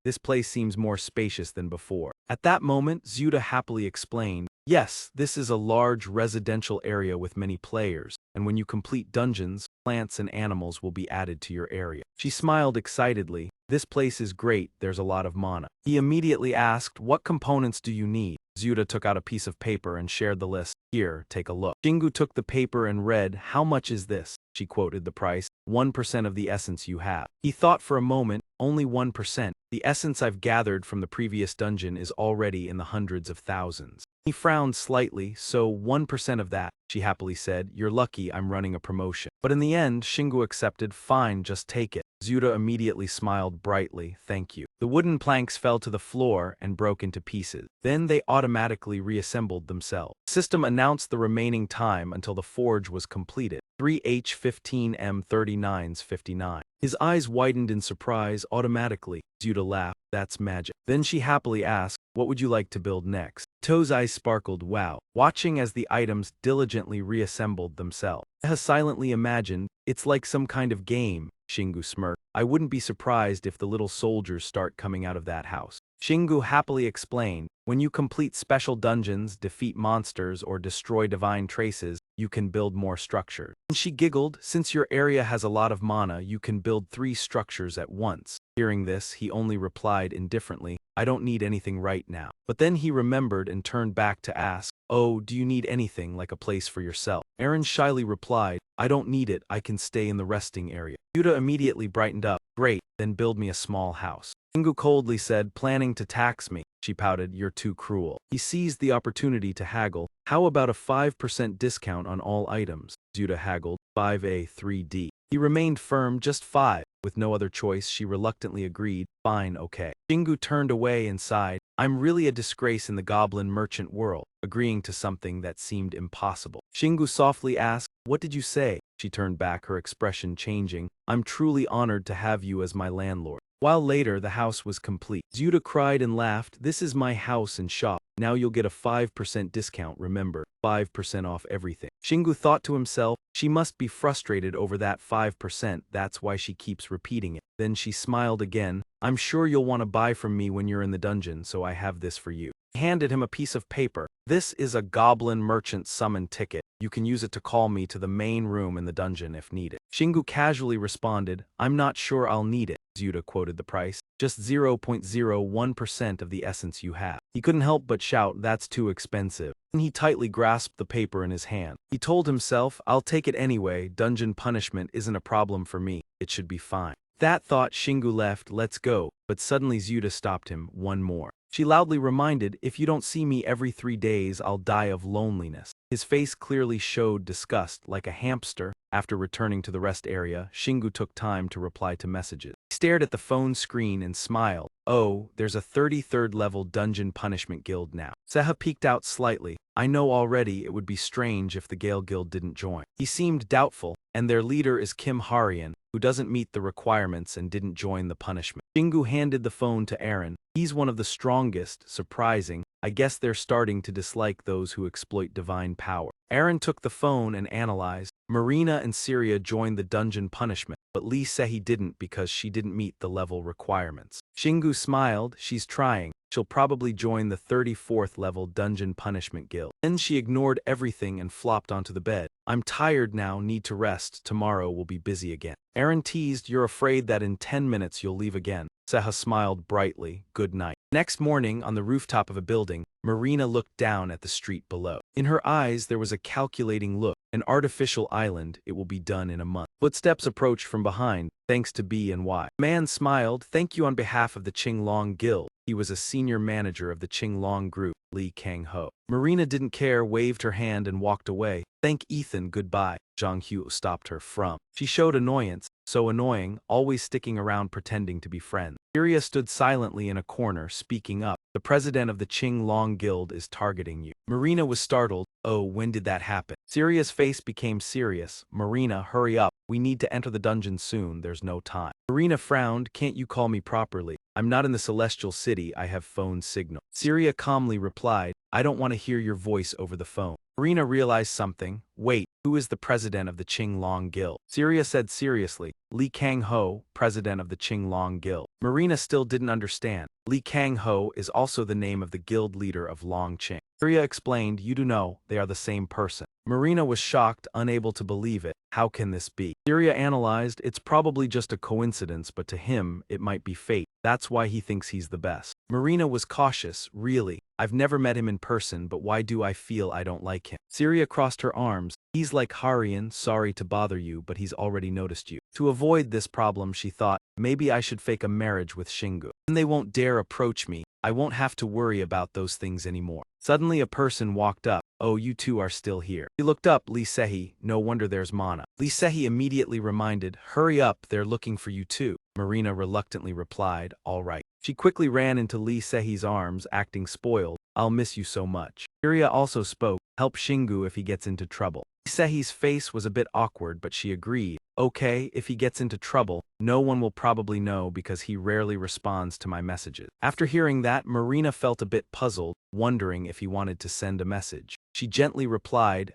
This place seems more spacious than before. At that moment, Zyuda happily explained, "Yes, this is a large residential area with many players, and when you complete dungeons, plants and animals will be added to your area." She smiled excitedly. "This place is great, there's a lot of mana." He immediately asked, "What components do you need?" Zyuda took out a piece of paper and shared the list. "Here, take a look." Shingu took the paper and read, "How much is this?" She quoted the price, 1% of the essence you have. He thought for a moment, only 1%. The essence I've gathered from the previous dungeon is already in the hundreds of thousands. He frowned slightly, "So 1% of that," she happily said. "You're lucky I'm running a promotion." But in the end, Shingu accepted. "Fine, just take it." Zyuda immediately smiled brightly, "Thank you." The wooden planks fell to the floor and broke into pieces. Then they automatically reassembled themselves. The system announced the remaining time until the forge was completed. 3H15M39's 59. His eyes widened in surprise. "Automatically." Zyuda laughed. "That's magic." Then she happily asked, "What would you like to build next?" To's eyes sparkled. "Wow." Watching as the items diligently reassembled themselves. Eha silently imagined, "It's like some kind of game." Shingu smirked. "I wouldn't be surprised if the little soldiers start coming out of that house." Shingu happily explained, "When you complete special dungeons, defeat monsters, or destroy divine traces, you can build more structures." And she giggled, "Since your area has a lot of mana, you can build 3 structures at once." Hearing this, he only replied indifferently, "I don't need anything right now." But then he remembered and turned back to ask, "Oh, do you need anything like a place for yourself?" Aaron shyly replied, "I don't need it, I can stay in the resting area." Yuta immediately brightened up. "Great, then build me a small house." Shingu coldly said, "Planning to tax me?" She pouted, "You're too cruel." He seized the opportunity to haggle. "How about a 5% discount on all items?" Yuta haggled, 5A3D. He remained firm, "Just 5. With no other choice, she reluctantly agreed, "Fine, okay." Shingu turned away and sighed, "I'm really a disgrace in the goblin merchant world," agreeing to something that seemed impossible. Shingu softly asked, "What did you say?" She turned back, her expression changing, "I'm truly honored to have you as my landlord." While later, the house was complete. Zyuda cried and laughed, "This is my house and shop. Now you'll get a 5% discount, remember, 5% off everything." Shingu thought to himself, she must be frustrated over that 5%, that's why she keeps repeating it. Then she smiled again, "I'm sure you'll want to buy from me when you're in the dungeon, so I have this for you." He handed him a piece of paper. "This is a goblin merchant summon ticket. You can use it to call me to the main room in the dungeon if needed." Shingu casually responded, "I'm not sure I'll need it." Zyuda quoted the price, "Just 0.01% of the essence you have." He couldn't help but shout, "That's too expensive." And he tightly grasped the paper in his hand. He told himself, "I'll take it anyway. Dungeon punishment isn't a problem for me. It should be fine." That thought, Shingu left, "Let's go." But suddenly Zyuda stopped him. "One more." She loudly reminded, "If you don't see me every 3 days, I'll die of loneliness." His face clearly showed disgust, like a hamster. After returning to the rest area, Shingu took time to reply to messages. He stared at the phone screen and smiled. "Oh, there's a 33rd level dungeon punishment guild now." Seha peeked out slightly. "I know already, it would be strange if the Gale Guild didn't join." He seemed doubtful, "And their leader is Kim Harian, who doesn't meet the requirements and didn't join the punishment." Shingu handed the phone to Aaron. "He's one of the strongest, surprising. I guess they're starting to dislike those who exploit divine power." Aaron took the phone and analyzed. Marina and Syria joined the dungeon punishment, but Lee Sehi didn't because she didn't meet the level requirements. Shingu smiled, she's trying. She'll probably join the 34th level dungeon punishment guild. Then she ignored everything and flopped onto the bed. I'm tired now, need to rest, tomorrow we'll be busy again. Aaron teased, you're afraid that in 10 minutes you'll leave again. Seha smiled brightly, good night. Next morning, on the rooftop of a building, Marina looked down at the street below. In her eyes there was a calculating look. An artificial island, it will be done in a month. Footsteps approached from behind, thanks to B and Y. The man smiled, thank you on behalf of the Qinglong Guild. He was a senior manager of the Qinglong group, Li Kang-ho. Marina didn't care, waved her hand and walked away. Thank Ethan, goodbye. Zhang Hu stopped her from. She showed annoyance, so annoying, always sticking around pretending to be friends. Syria stood silently in a corner, speaking up. The president of the Qinglong Guild is targeting you. Marina was startled. Oh, when did that happen? Syria's face became serious. Marina, hurry up. We need to enter the dungeon soon, there's no time. Marina frowned, can't you call me properly? I'm not in the Celestial City, I have phone signal. Syria calmly replied, I don't want to hear your voice over the phone. Marina realized something. Wait, who is the president of the Qinglong Guild? Syria said seriously, Li Kang-ho, president of the Qinglong Guild. Marina still didn't understand. Li Kang-ho is also the name of the guild leader of Longqing. Syria explained, you do know, they are the same person. Marina was shocked, unable to believe it. How can this be? Syria analyzed, it's probably just a coincidence, but to him, it might be fate. That's why he thinks he's the best. Marina was cautious, really. I've never met him in person, but why do I feel I don't like him? Syria crossed her arms. He's like Harian, sorry to bother you, but he's already noticed you. To avoid this problem, she thought, maybe I should fake a marriage with Shingu. Then they won't dare approach me. I won't have to worry about those things anymore. Suddenly a person walked up. Oh, you two are still here. He looked up, Lee Sehi, no wonder there's Mana. Lee Sehi immediately reminded, hurry up, they're looking for you too. Marina reluctantly replied, all right. She quickly ran into Lee Sehi's arms, acting spoiled. I'll miss you so much. Syria also spoke, help Shingu if he gets into trouble. Lee Sehi's face was a bit awkward, but she agreed. Okay, if he gets into trouble, no one will probably know because he rarely responds to my messages. After hearing that, Marina felt a bit puzzled, wondering if he wanted to send a message. She gently replied,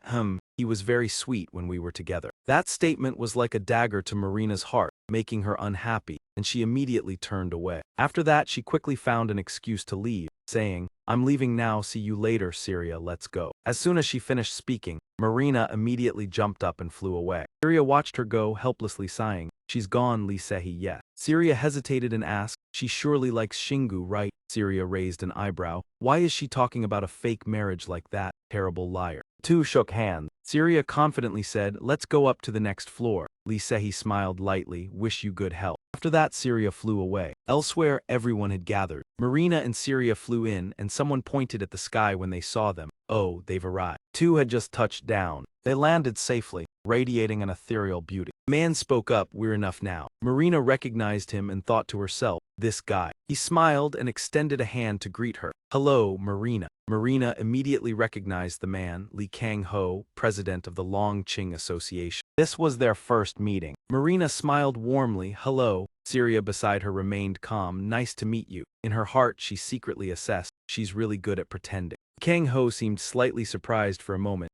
he was very sweet when we were together. That statement was like a dagger to Marina's heart, making her unhappy, and she immediately turned away. After that, she quickly found an excuse to leave, saying, I'm leaving now, see you later, Syria, let's go. As soon as she finished speaking, Marina immediately jumped up and flew away. Syria watched her go, helplessly sighing. She's gone, Lee Sehi, yes. Syria hesitated and asked, she surely likes Shingu, right? Syria raised an eyebrow. Why is she talking about a fake marriage like that? Terrible liar. Two shook hands. Syria confidently said, let's go up to the next floor. Lee Sehi smiled lightly, wish you good health. After that, Syria flew away. Elsewhere, everyone had gathered. Marina and Syria flew in, and someone pointed at the sky when they saw them. Oh, they've arrived. Two had just touched down. They landed safely, radiating an ethereal beauty. The man spoke up, we're enough now. Marina recognized him and thought to herself, this guy. He smiled and extended a hand to greet her. Hello, Marina. Marina immediately recognized the man, Li Kang-ho, president of the Longqing Association. This was their first meeting. Marina smiled warmly, hello. Syria beside her remained calm, nice to meet you. In her heart, she secretly assessed, she's really good at pretending. Kang-ho seemed slightly surprised for a moment.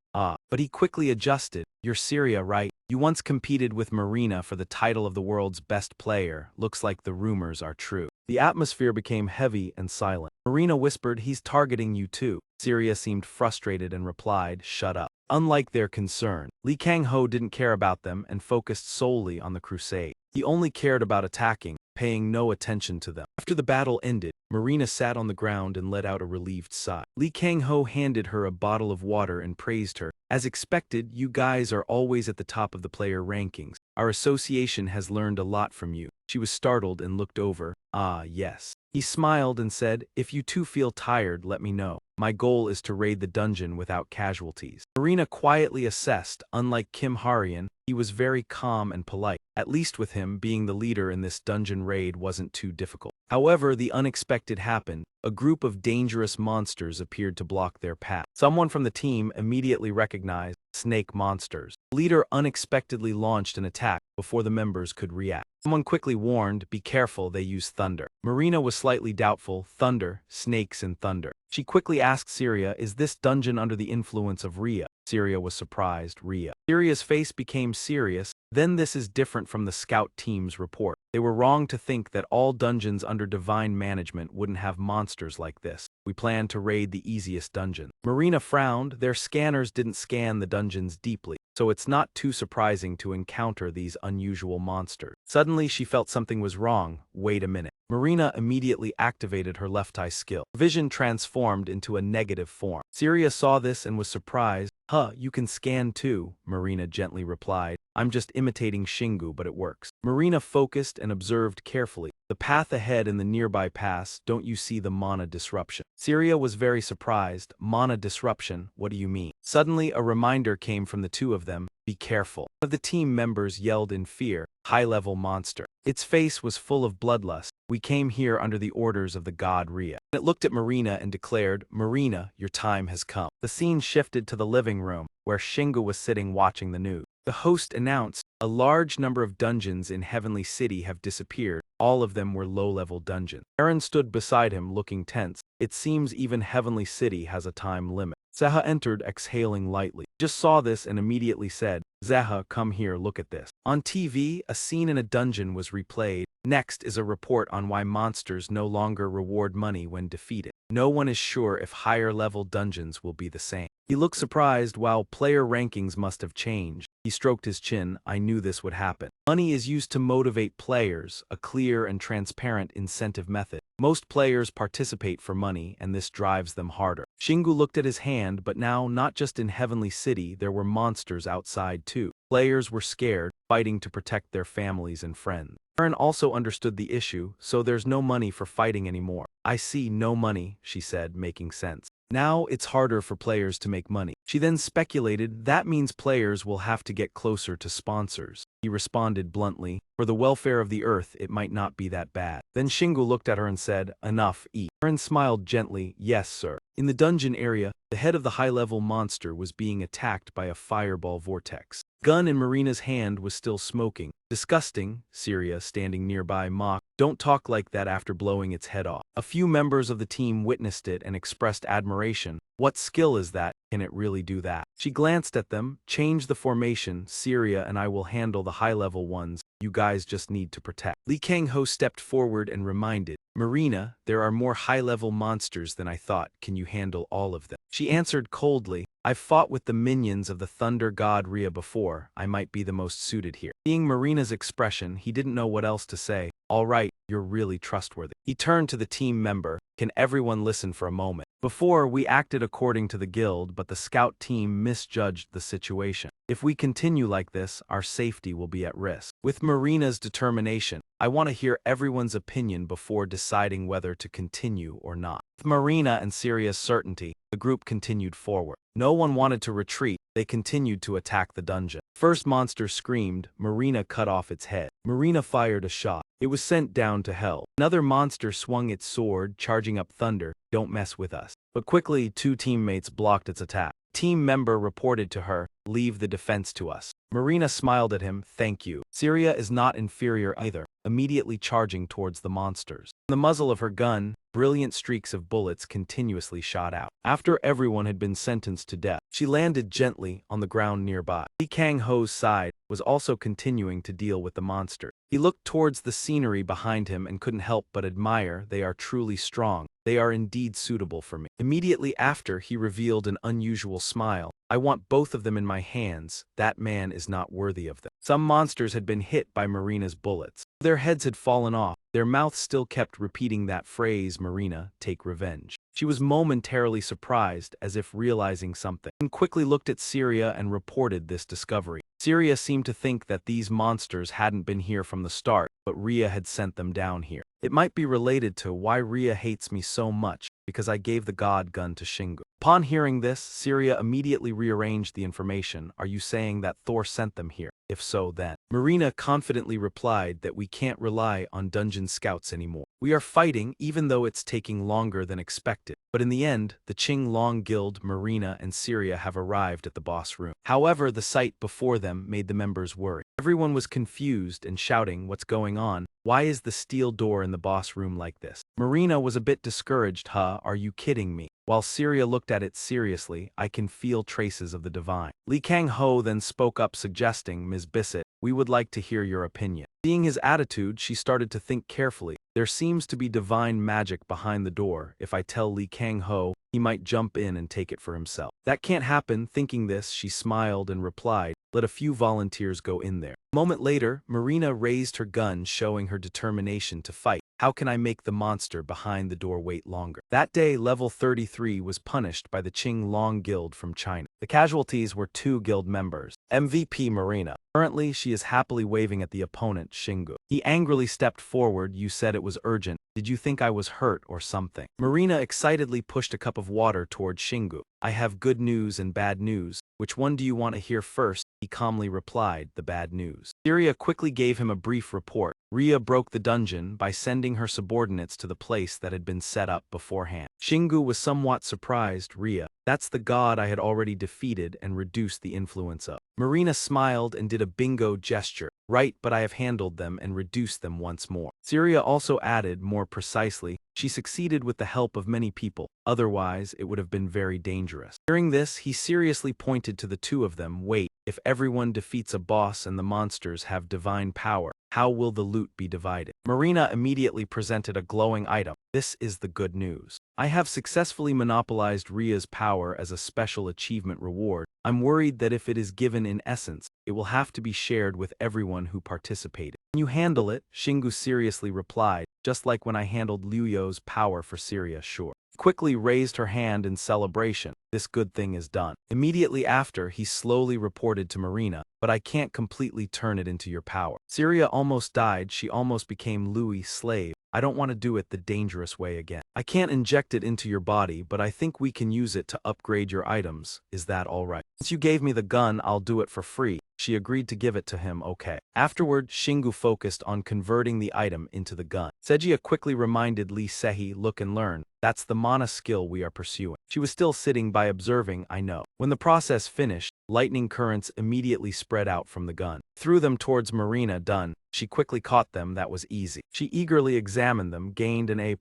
But he quickly adjusted. You're Syria, right? You once competed with Marina for the title of the world's best player. Looks like the rumors are true. The atmosphere became heavy and silent. Marina whispered, he's targeting you too. Syria seemed frustrated and replied, shut up. Unlike their concern, Li Kang-ho didn't care about them and focused solely on the crusade. He only cared about attacking, paying no attention to them. After the battle ended, Marina sat on the ground and let out a relieved sigh. Li Kang-ho handed her a bottle of water and praised her. As expected, you guys are always at the top of the player rankings. Our association has learned a lot from you. She was startled and looked over. Ah, yes. He smiled and said, if you two feel tired, let me know. My goal is to raid the dungeon without casualties. Marina quietly assessed, unlike Kim Harian, he was very calm and polite. At least with him, being the leader in this dungeon raid wasn't too difficult. However, the unexpected happened. A group of dangerous monsters appeared to block their path. Someone from the team immediately recognized snake monsters. The leader unexpectedly launched an attack, before the members could react. Someone quickly warned, be careful, they use thunder. Marina was slightly doubtful, thunder, snakes and thunder. She quickly asked Syria, is this dungeon under the influence of Rhea? Syria was surprised, Rhea. Syria's face became serious, then this is different from the scout team's report. They were wrong to think that all dungeons under divine management wouldn't have monsters like this. We planned to raid the easiest dungeon. Marina frowned, their scanners didn't scan the dungeons deeply, so it's not too surprising to encounter these unusual monsters. Suddenly she felt something was wrong. Wait a minute. Marina immediately activated her left eye skill. Vision transformed into a negative form. Syria saw this and was surprised. Huh, you can scan too, Marina gently replied. I'm just imitating Shingu, but it works. Marina focused and observed carefully. The path ahead in the nearby pass, don't you see the mana disruption? Syria was very surprised. Mana disruption, what do you mean? Suddenly a reminder came from the two of them. Be careful. One of the team members yelled in fear. High-level monster. Its face was full of bloodlust. We came here under the orders of the god Rhea. It looked at Marina and declared, Marina, your time has come. The scene shifted to the living room, where Shingu was sitting watching the news. The host announced, a large number of dungeons in Heavenly City have disappeared. All of them were low-level dungeons. Eren stood beside him, looking tense. It seems even Heavenly City has a time limit. Zeha entered, exhaling lightly. Just saw this and immediately said, Zeha, come here, look at this. On TV, a scene in a dungeon was replayed. Next is a report on why monsters no longer reward money when defeated. No one is sure if higher-level dungeons will be the same. He looked surprised. While player rankings must have changed. He stroked his chin. I knew this would happen. Money is used to motivate players, a clear and transparent incentive method. Most players participate for money, and this drives them harder. Shingu looked at his hand, but now, not just in Heavenly City, there were monsters outside too. Players were scared, fighting to protect their families and friends. Eren also understood the issue, so there's no money for fighting anymore. I see, no money, she said, making sense. Now it's harder for players to make money. She then speculated, that means players will have to get closer to sponsors. He responded bluntly, for the welfare of the earth it might not be that bad. Then Shingu looked at her and said, enough, eat. Eren smiled gently, yes sir. In the dungeon area, the head of the high-level monster was being attacked by a fireball vortex. Gun in Marina's hand was still smoking. Disgusting, Syria, standing nearby, mocked. Don't talk like that after blowing its head off. A few members of the team witnessed it and expressed admiration. What skill is that? Can it really do that? She glanced at them. Change the formation. Syria and I will handle the high-level ones. You guys just need to protect. Li Kangho stepped forward and reminded, Marina, there are more high-level monsters than I thought. Can you handle all of them? She answered coldly, I've fought with the minions of the thunder god Rhea before. I might be the most suited here. Seeing Marina's expression, he didn't know what else to say. All right, you're really trustworthy. He turned to the team member. Can everyone listen for a moment? Before, we acted according to the guild, but the scout team misjudged the situation. If we continue like this, our safety will be at risk. With Marina's determination, I want to hear everyone's opinion before deciding whether to continue or not. With Marina and Syria's certainty, the group continued forward. No one wanted to retreat. They continued to attack the dungeon. First monster screamed. Marina cut off its head. Marina fired a shot. It was sent down to hell. Another monster swung its sword, charging up thunder. Don't mess with us. But quickly, two teammates blocked its attack. Team member reported to her, leave the defense to us. Marina smiled at him, thank you. Syria is not inferior either, immediately charging towards the monsters. From the muzzle of her gun, brilliant streaks of bullets continuously shot out. After everyone had been sentenced to death, she landed gently on the ground nearby. Li Kangho's side was also continuing to deal with the monster. He looked towards the scenery behind him and couldn't help but admire. They are truly strong. They are indeed suitable for me. Immediately after, he revealed an unusual smile. I want both of them in my hands. That man is not worthy of them. Some monsters had been hit by Marina's bullets. Their heads had fallen off. Their mouths still kept repeating that phrase, Marina, take revenge. She was momentarily surprised, as if realizing something, and quickly looked at Syria and reported this discovery. Syria seemed to think that these monsters hadn't been here from the start, but Rhea had sent them down here. It might be related to why Rhea hates me so much, because I gave the god gun to Shingu. Upon hearing this, Syria immediately rearranged the information. Are you saying that Thor sent them here? If so, then. Marina confidently replied that we can't rely on dungeon scouts anymore. We are fighting even though it's taking longer than expected. But in the end, the Qing Long Guild, Marina, and Syria have arrived at the boss room. However, the sight before them made the members worry. Everyone was confused and shouting, "What's going on? Why is the steel door in the boss room like this?" Marina was a bit discouraged. "Huh, are you kidding me?" While Syria looked at it seriously, "I can feel traces of the divine." Li Kang-ho then spoke up suggesting, "Ms. Bissett, we would like to hear your opinion." Seeing his attitude, she started to think carefully. "There seems to be divine magic behind the door. If I tell Li Kang-ho, he might jump in and take it for himself." "That can't happen." Thinking this, she smiled and replied, "Let a few volunteers go in there." A moment later, Marina raised her gun, showing her determination to fight. "How can I make the monster behind the door wait longer?" That day, level 33 was punished by the Qing Long Guild from China. The casualties were 2 guild members. MVP Marina. Currently, she is happily waving at the opponent, Shingu. He angrily stepped forward. "You said it was urgent. Did you think I was hurt or something?" Marina excitedly pushed a cup of water toward Shingu. "I have good news and bad news. Which one do you want to hear first?" He calmly replied, "The bad news." Syria quickly gave him a brief report. Ria broke the dungeon by sending her subordinates to the place that had been set up beforehand. Shingu was somewhat surprised. "Ria, that's the god I had already defeated and reduced the influence of." Marina smiled and did a bingo gesture. "Right, but I have handled them and reduced them once more." Syria also added, more precisely, "She succeeded with the help of many people. Otherwise, it would have been very dangerous." Hearing this, he seriously pointed to the 2 of them. "Wait, if everyone defeats a boss and the monsters have divine power, how will the loot be divided?" Marina immediately presented a glowing item. "This is the good news. I have successfully monopolized Ria's power as a special achievement reward. I'm worried that if it is given in essence, it will have to be shared with everyone who participated." "Can you handle it?" Shingu seriously replied, "Just like when I handled Liu Yo's power for Syria, sure." Quickly raised her hand in celebration. "This good thing is done." Immediately after, he slowly reported to Marina, "But I can't completely turn it into your power." Syria almost died. She almost became Louis' slave. "I don't want to do it the dangerous way again. I can't inject it into your body, but I think we can use it to upgrade your items. Is that all right? Since you gave me the gun, I'll do it for free." She agreed to give it to him. "Okay." Afterward, Shingu focused on converting the item into the gun. Sejia quickly reminded Lee Sehi, "Look and learn. That's the mana skill we are pursuing." She was still sitting by observing. "I know." When the process finished, lightning currents immediately spread out from the gun. Threw them towards Marina. "Done." She quickly caught them. That was easy. She eagerly examined them, gained an A+,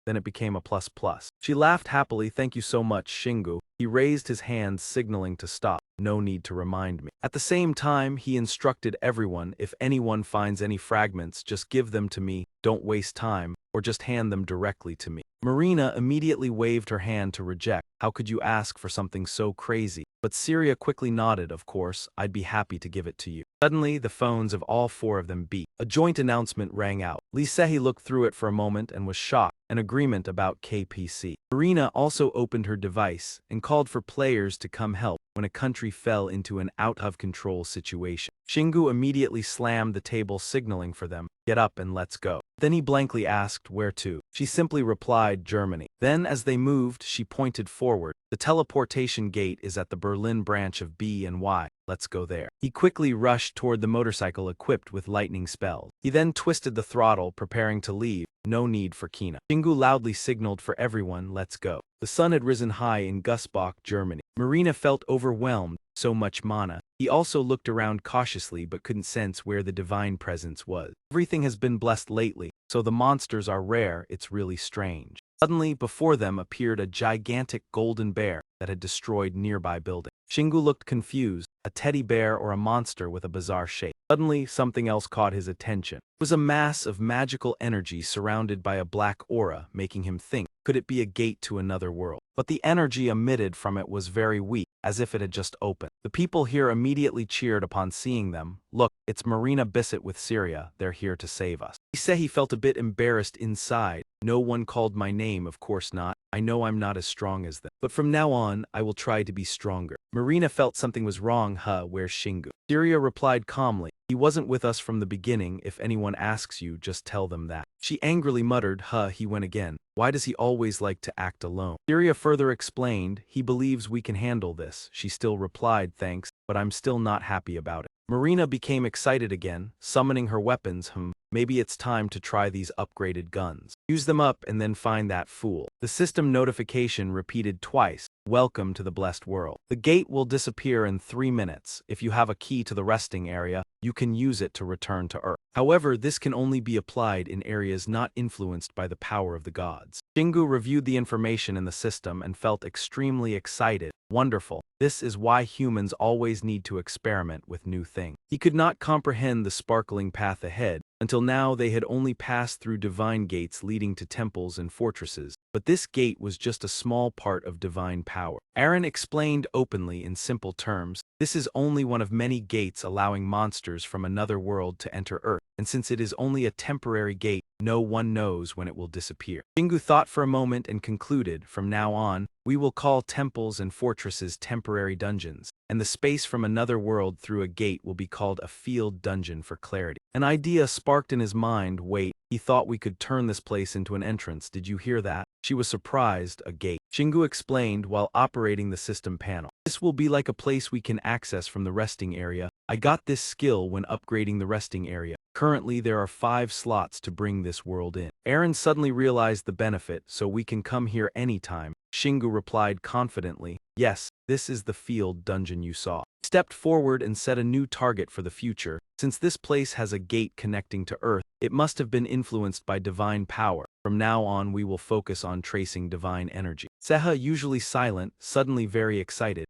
then it became a ++. She laughed happily. "Thank you so much, Shingu." He raised his hands, signaling to stop. "No need to remind me." At the same time, he instructed everyone, "If anyone finds any fragments, just give them to me, don't waste time, or just hand them directly to me." Marina immediately waved her hand to reject. "How could you ask for something so crazy?" But Syria quickly nodded. "Of course, I'd be happy to give it to you." Suddenly, the phones of all 4 of them beeped. A joint announcement rang out. Lee Sehi looked through it for a moment and was shocked. An agreement about KPC. Marina also opened her device and called for players to come help when a country fell into an out-of-control situation. Shingu immediately slammed the table, signaling for them, "Get up and let's go." Then he blankly asked, "Where to?" She simply replied, "Germany." Then, as they moved, she pointed forward. "The teleportation gate is at the Berlin branch of BNY. Let's go there." He quickly rushed toward the motorcycle equipped with lightning spells. He then twisted the throttle, preparing to leave. No need for Kina. Shingu loudly signaled for everyone, "Let's go." The sun had risen high in Gusbach, Germany. Marina felt overwhelmed. So much mana. He also looked around cautiously but couldn't sense where the divine presence was. Everything has been blessed lately, so the monsters are rare. It's really strange. Suddenly, before them appeared a gigantic golden bear that had destroyed nearby buildings. Shingu looked confused, a teddy bear or a monster with a bizarre shape. Suddenly, something else caught his attention. It was a mass of magical energy surrounded by a black aura, making him think, could it be a gate to another world? But the energy emitted from it was very weak, as if it had just opened. The people here immediately cheered upon seeing them. "Look, it's Marina Bissett with Syria. They're here to save us." He said he felt a bit embarrassed inside. "No one called my name, of course not. I know I'm not as strong as them. But from now on, I will try to be stronger." Marina felt something was wrong. Where's Shingu? Syria replied calmly, "He wasn't with us from the beginning. If anyone asks you, just tell them that." She angrily muttered, he went again. Why does he always like to act alone? Syria further explained, "He believes we can handle this." She still replied, "Thanks, but I'm still not happy about it." Marina became excited again, summoning her weapons. Maybe it's time to try these upgraded guns. Use them up and then find that fool. The system notification repeated twice. "Welcome to the blessed world. The gate will disappear in 3 minutes. If you have a key to the resting area, you can use it to return to Earth. However, this can only be applied in areas not influenced by the power of the gods. Shingu reviewed the information in the system and felt extremely excited. Wonderful. This is why humans always need to experiment with new things. He could not comprehend the sparkling path ahead. Until now they had only passed through divine gates leading to temples and fortresses, but this gate was just a small part of divine power. Aaron explained openly in simple terms, this is only one of many gates allowing monsters from another world to enter Earth, and since it is only a temporary gate, no one knows when it will disappear. Shingu thought for a moment and concluded, from now on, we will call temples and fortresses temporary dungeons, and the space from another world through a gate will be called a field dungeon for clarity. An idea sparked in his mind. Wait, he thought we could turn this place into an entrance. Did you hear that? She was surprised. A gate. Shingu explained while operating the system panel. This will be like a place we can access from the resting area. I got this skill when upgrading the resting area. Currently there are 5 slots to bring this world in. Aaron suddenly realized the benefit, so we can come here anytime. Shingu replied confidently, yes, this is the field dungeon you saw. He stepped forward and set a new target for the future. Since this place has a gate connecting to Earth, it must have been influenced by divine power. From now on we will focus on tracing divine energy. Seha, usually silent, suddenly very excited.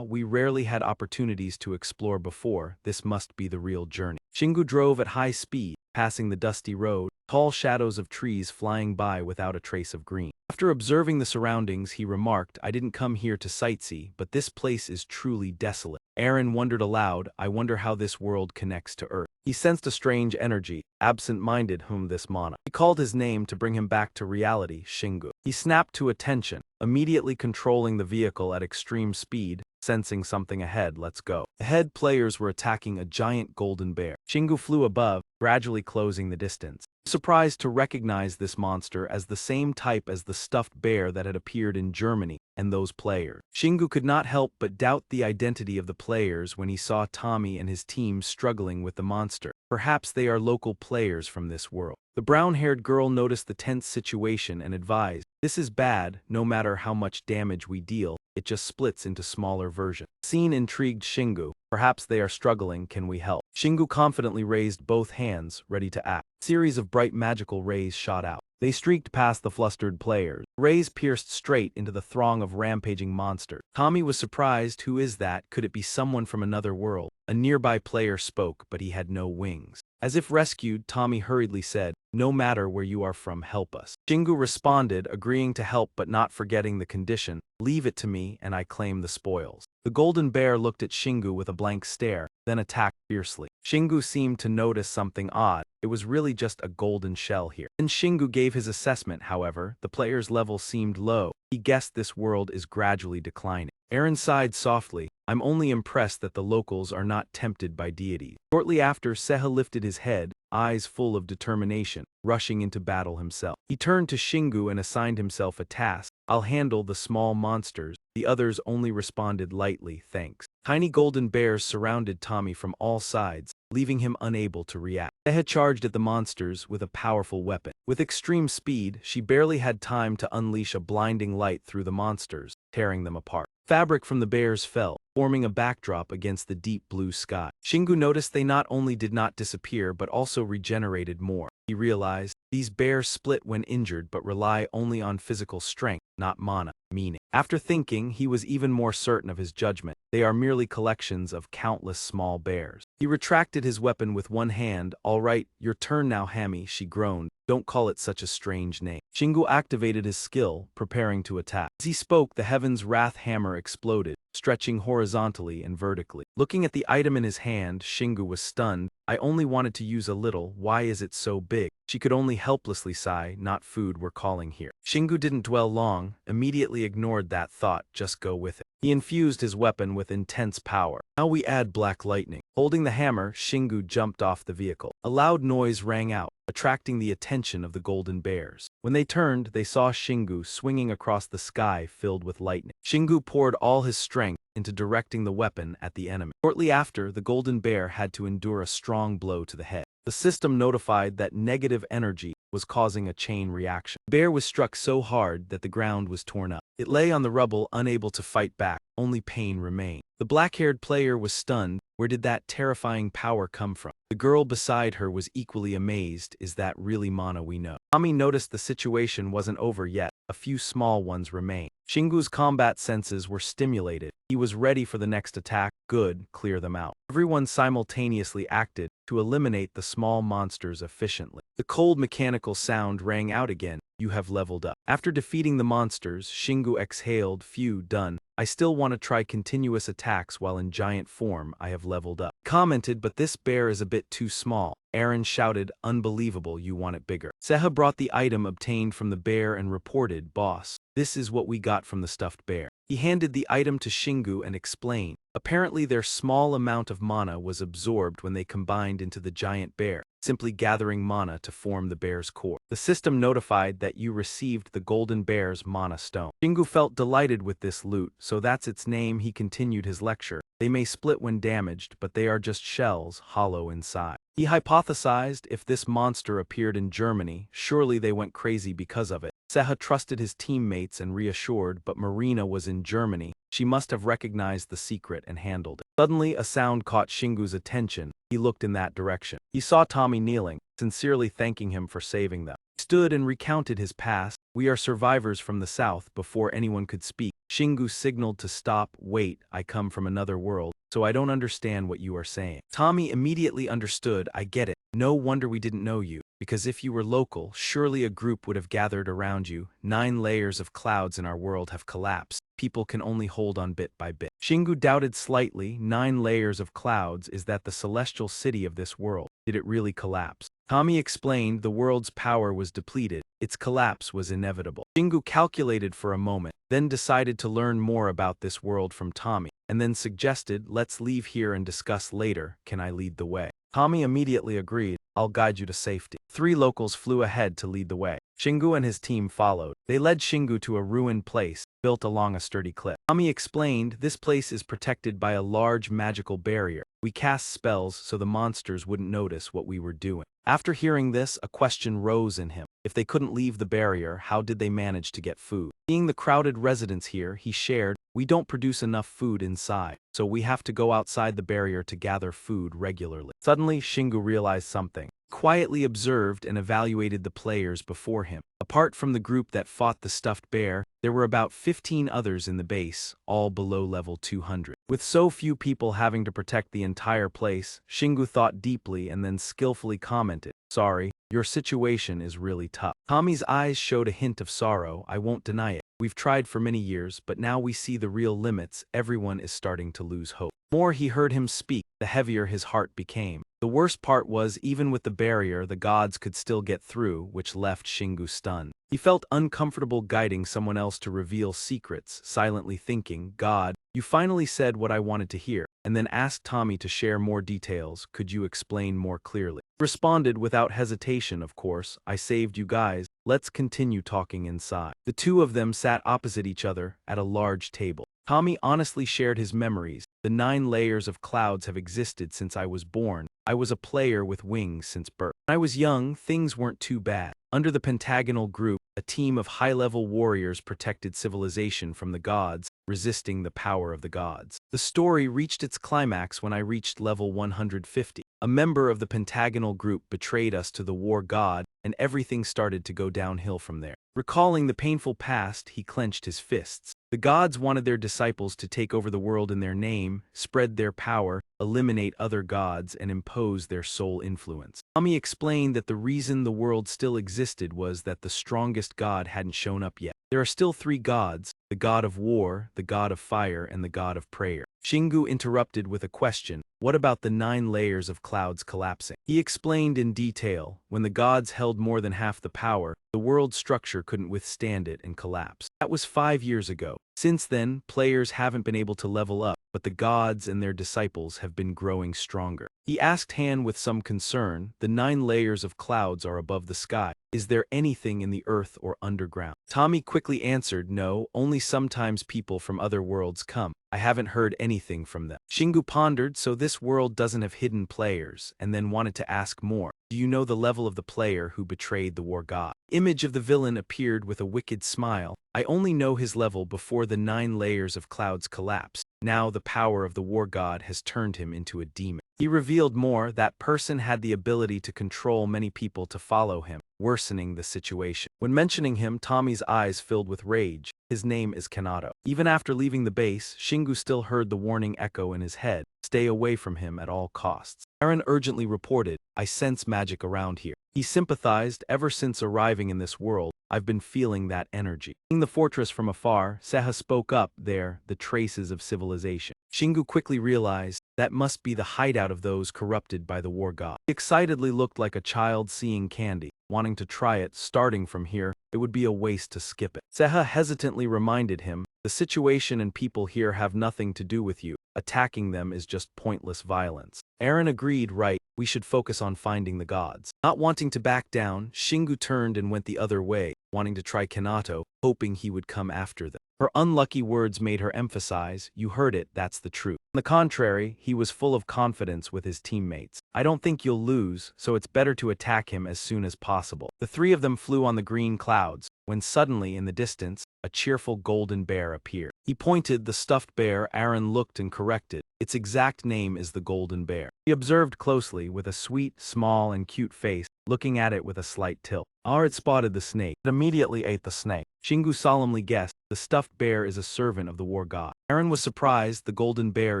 We rarely had opportunities to explore before. This must be the real journey. Shingu drove at high speed, passing the dusty road, tall shadows of trees flying by without a trace of green. After observing the surroundings, he remarked, I didn't come here to sightsee, but this place is truly desolate. Aaron wondered aloud, I wonder how this world connects to Earth. He sensed a strange energy, absent-minded this mana. He called his name to bring him back to reality, Shingu. He snapped to attention, immediately controlling the vehicle at extreme speed, sensing something ahead. Let's go. Ahead, players were attacking a giant golden bear. Shingu flew above, gradually closing the distance. Surprised to recognize this monster as the same type as the stuffed bear that had appeared in Germany and those players. Shingu could not help but doubt the identity of the players when he saw Tommy and his team struggling with the monster. Perhaps they are local players from this world. The brown-haired girl noticed the tense situation and advised, this is bad, no matter how much damage we deal, it just splits into smaller versions. The scene intrigued Shingu. Perhaps they are struggling, can we help? Shingu confidently raised both hands, ready to act. A series of bright magical rays shot out. They streaked past the flustered players. Rays pierced straight into the throng of rampaging monsters. Tommy was surprised. Who is that? Could it be someone from another world? A nearby player spoke, but he had no wings. As if rescued, Tommy hurriedly said, no matter where you are from, help us. Shingu responded, agreeing to help but not forgetting the condition, leave it to me and I claim the spoils. The golden bear looked at Shingu with a blank stare, then attacked fiercely. Shingu seemed to notice something odd. It was really just a golden shell here. When Shingu gave his assessment, however, the player's level seemed low. He guessed this world is gradually declining. Aaron sighed softly, I'm only impressed that the locals are not tempted by deities. Shortly after, Seha lifted his head, eyes full of determination, rushing into battle himself. He turned to Shingu and assigned himself a task. I'll handle the small monsters. The others only responded lightly, thanks. Tiny golden bears surrounded Tommy from all sides, leaving him unable to react. Seha charged at the monsters with a powerful weapon. With extreme speed, she barely had time to unleash a blinding light through the monsters, tearing them apart. Fabric from the bears fell, forming a backdrop against the deep blue sky. Shingu noticed they not only did not disappear but also regenerated more. He realized, these bears split when injured but rely only on physical strength, not mana, meaning. After thinking, he was even more certain of his judgment. They are merely collections of countless small bears. He retracted his weapon with one hand. All right, your turn now, Hammy, she groaned. Don't call it such a strange name. Shingu activated his skill, preparing to attack. As he spoke, the Heaven's Wrath hammer exploded, stretching horizontally and vertically. Looking at the item in his hand, Shingu was stunned. I only wanted to use a little, why is it so big? She could only helplessly sigh, not food we're calling here. Shingu didn't dwell long, immediately ignored that thought, just go with it. He infused his weapon with intense power. Now we add black lightning. Holding the hammer, Shingu jumped off the vehicle. A loud noise rang out, attracting the attention of the golden bears. When they turned, they saw Shingu swinging across the sky filled with lightning. Shingu poured all his strength into directing the weapon at the enemy. Shortly after, the golden bear had to endure a strong blow to the head. The system notified that negative energy was causing a chain reaction. The bear was struck so hard that the ground was torn up. It lay on the rubble, unable to fight back. Only pain remained. The black-haired player was stunned. Where did that terrifying power come from? The girl beside her was equally amazed. Is that really mana we know? Tommy noticed the situation wasn't over yet. A few small ones remained. Shingu's combat senses were stimulated. He was ready for the next attack. Good, clear them out. Everyone simultaneously acted to eliminate the small monsters efficiently. The cold mechanical sound rang out again. You have leveled up. After defeating the monsters, Shingu exhaled. Phew, done. I still want to try continuous attacks while in giant form. I have leveled up. Commented, but this bear is a bit too small. Aaron shouted, unbelievable, you want it bigger. Seha brought the item obtained from the bear and reported, boss, this is what we got from the stuffed bear. He handed the item to Shingu and explained. Apparently their small amount of mana was absorbed when they combined into the giant bear, simply gathering mana to form the bear's core. The system notified that you received the golden bear's mana stone. Shingu felt delighted with this loot, so that's its name. He continued his lecture. They may split when damaged, but they are just shells, hollow inside. He hypothesized if this monster appeared in Germany, surely they went crazy because of it. Seha trusted his teammates and reassured, but Marina was in Germany. She must have recognized the secret and handled it. Suddenly, a sound caught Shingu's attention. He looked in that direction. He saw Tommy kneeling, sincerely thanking him for saving them. He stood and recounted his past. We are survivors from the south. Before anyone could speak, Shingu signaled to stop. Wait, I come from another world, so I don't understand what you are saying. Tommy immediately understood. I get it. No wonder we didn't know you. Because if you were local, surely a group would have gathered around you. 9 layers of clouds in our world have collapsed. People can only hold on bit by bit. Shingu doubted slightly. 9 layers of clouds, is that the celestial city of this world? Did it really collapse? Tommy explained the world's power was depleted. Its collapse was inevitable. Shingu calculated for a moment, then decided to learn more about this world from Tommy, and then suggested, let's leave here and discuss later. Can I lead the way? Tommy immediately agreed. I'll guide you to safety. 3 locals flew ahead to lead the way. Shingu and his team followed. They led Shingu to a ruined place, built along a sturdy cliff. Tommy explained, this place is protected by a large magical barrier. We cast spells so the monsters wouldn't notice what we were doing. After hearing this, a question rose in him. If they couldn't leave the barrier, how did they manage to get food? Seeing the crowded residents here, he shared, we don't produce enough food inside, so we have to go outside the barrier to gather food regularly. Suddenly, Shingu realized something. Quietly observed and evaluated the players before him. Apart from the group that fought the stuffed bear, there were about 15 others in the base, all below level 200. With so few people having to protect the entire place, Shingu thought deeply and then skillfully commented, sorry, your situation is really tough. Tommy's eyes showed a hint of sorrow. I won't deny it. We've tried for many years, but now we see the real limits. Everyone is starting to lose hope. The more he heard him speak, the heavier his heart became. The worst part was, even with the barrier, the gods could still get through, which left Shingu stunned. He felt uncomfortable guiding someone else to reveal secrets, silently thinking, God, you finally said what I wanted to hear, and then asked Tommy to share more details. Could you explain more clearly? Responded without hesitation, of course, I saved you guys. Let's continue talking inside. The two of them sat opposite each other at a large table. Tommy honestly shared his memories. The 9 layers of clouds have existed since I was born. I was a player with wings since birth. When I was young, things weren't too bad. Under the pentagonal group, a team of high-level warriors protected civilization from the gods, resisting the power of the gods. The story reached its climax when I reached level 150. A member of the pentagonal group betrayed us to the war god, and everything started to go downhill from there. Recalling the painful past, he clenched his fists. The gods wanted their disciples to take over the world in their name, spread their power, eliminate other gods, and impose their sole influence. Tommy explained that the reason the world still existed was that the strongest god hadn't shown up yet. There are still 3 gods, the god of war, the god of fire, and the god of prayer. Shingu interrupted with a question. What about the 9 layers of clouds collapsing? He explained in detail, when the gods held more than half the power, the world structure couldn't withstand it and collapsed. That was 5 years ago. Since then, players haven't been able to level up, but the gods and their disciples have been growing stronger. He asked Han with some concern, the 9 layers of clouds are above the sky. Is there anything in the earth or underground? Tommy quickly answered, no, only sometimes people from other worlds come. I haven't heard anything from them. Shingu pondered, so this world doesn't have hidden players, and then wanted to ask more. Do you know the level of the player who betrayed the war god? Image of the villain appeared with a wicked smile. I only know his level before the 9 layers of clouds collapsed. Now the power of the war god has turned him into a demon. He revealed more. That person had the ability to control many people to follow him, worsening the situation. When mentioning him, Tommy's eyes filled with rage. His name is Kanato. Even after leaving the base, Shingu still heard the warning echo in his head. Stay away from him at all costs. Eren urgently reported, I sense magic around here. He sympathized. Ever since arriving in this world, I've been feeling that energy. Seeing the fortress from afar, Seha spoke up. There, the traces of civilization. Shingu quickly realized that must be the hideout of those corrupted by the war god. He excitedly looked like a child seeing candy, wanting to try it. Starting from here, it would be a waste to skip it. Seha hesitantly reminded him, the situation and people here have nothing to do with you. Attacking them is just pointless violence. Eren agreed. Right, we should focus on finding the gods. Not wanting to back down, Shingu turned and went the other way, wanting to try Kanato, hoping he would come after them. Her unlucky words made her emphasize, you heard it, that's the truth. On the contrary, he was full of confidence with his teammates. I don't think you'll lose, so it's better to attack him as soon as possible. The three of them flew on the green clouds, when suddenly in the distance, a cheerful golden bear appeared. He pointed the stuffed bear. Eren looked and corrected. Its exact name is the golden bear. He observed closely with a sweet, small, and cute face, looking at it with a slight tilt. It spotted the snake. It immediately ate the snake. Shingu solemnly guessed, the stuffed bear is a servant of the war god. Eren was surprised. The golden bear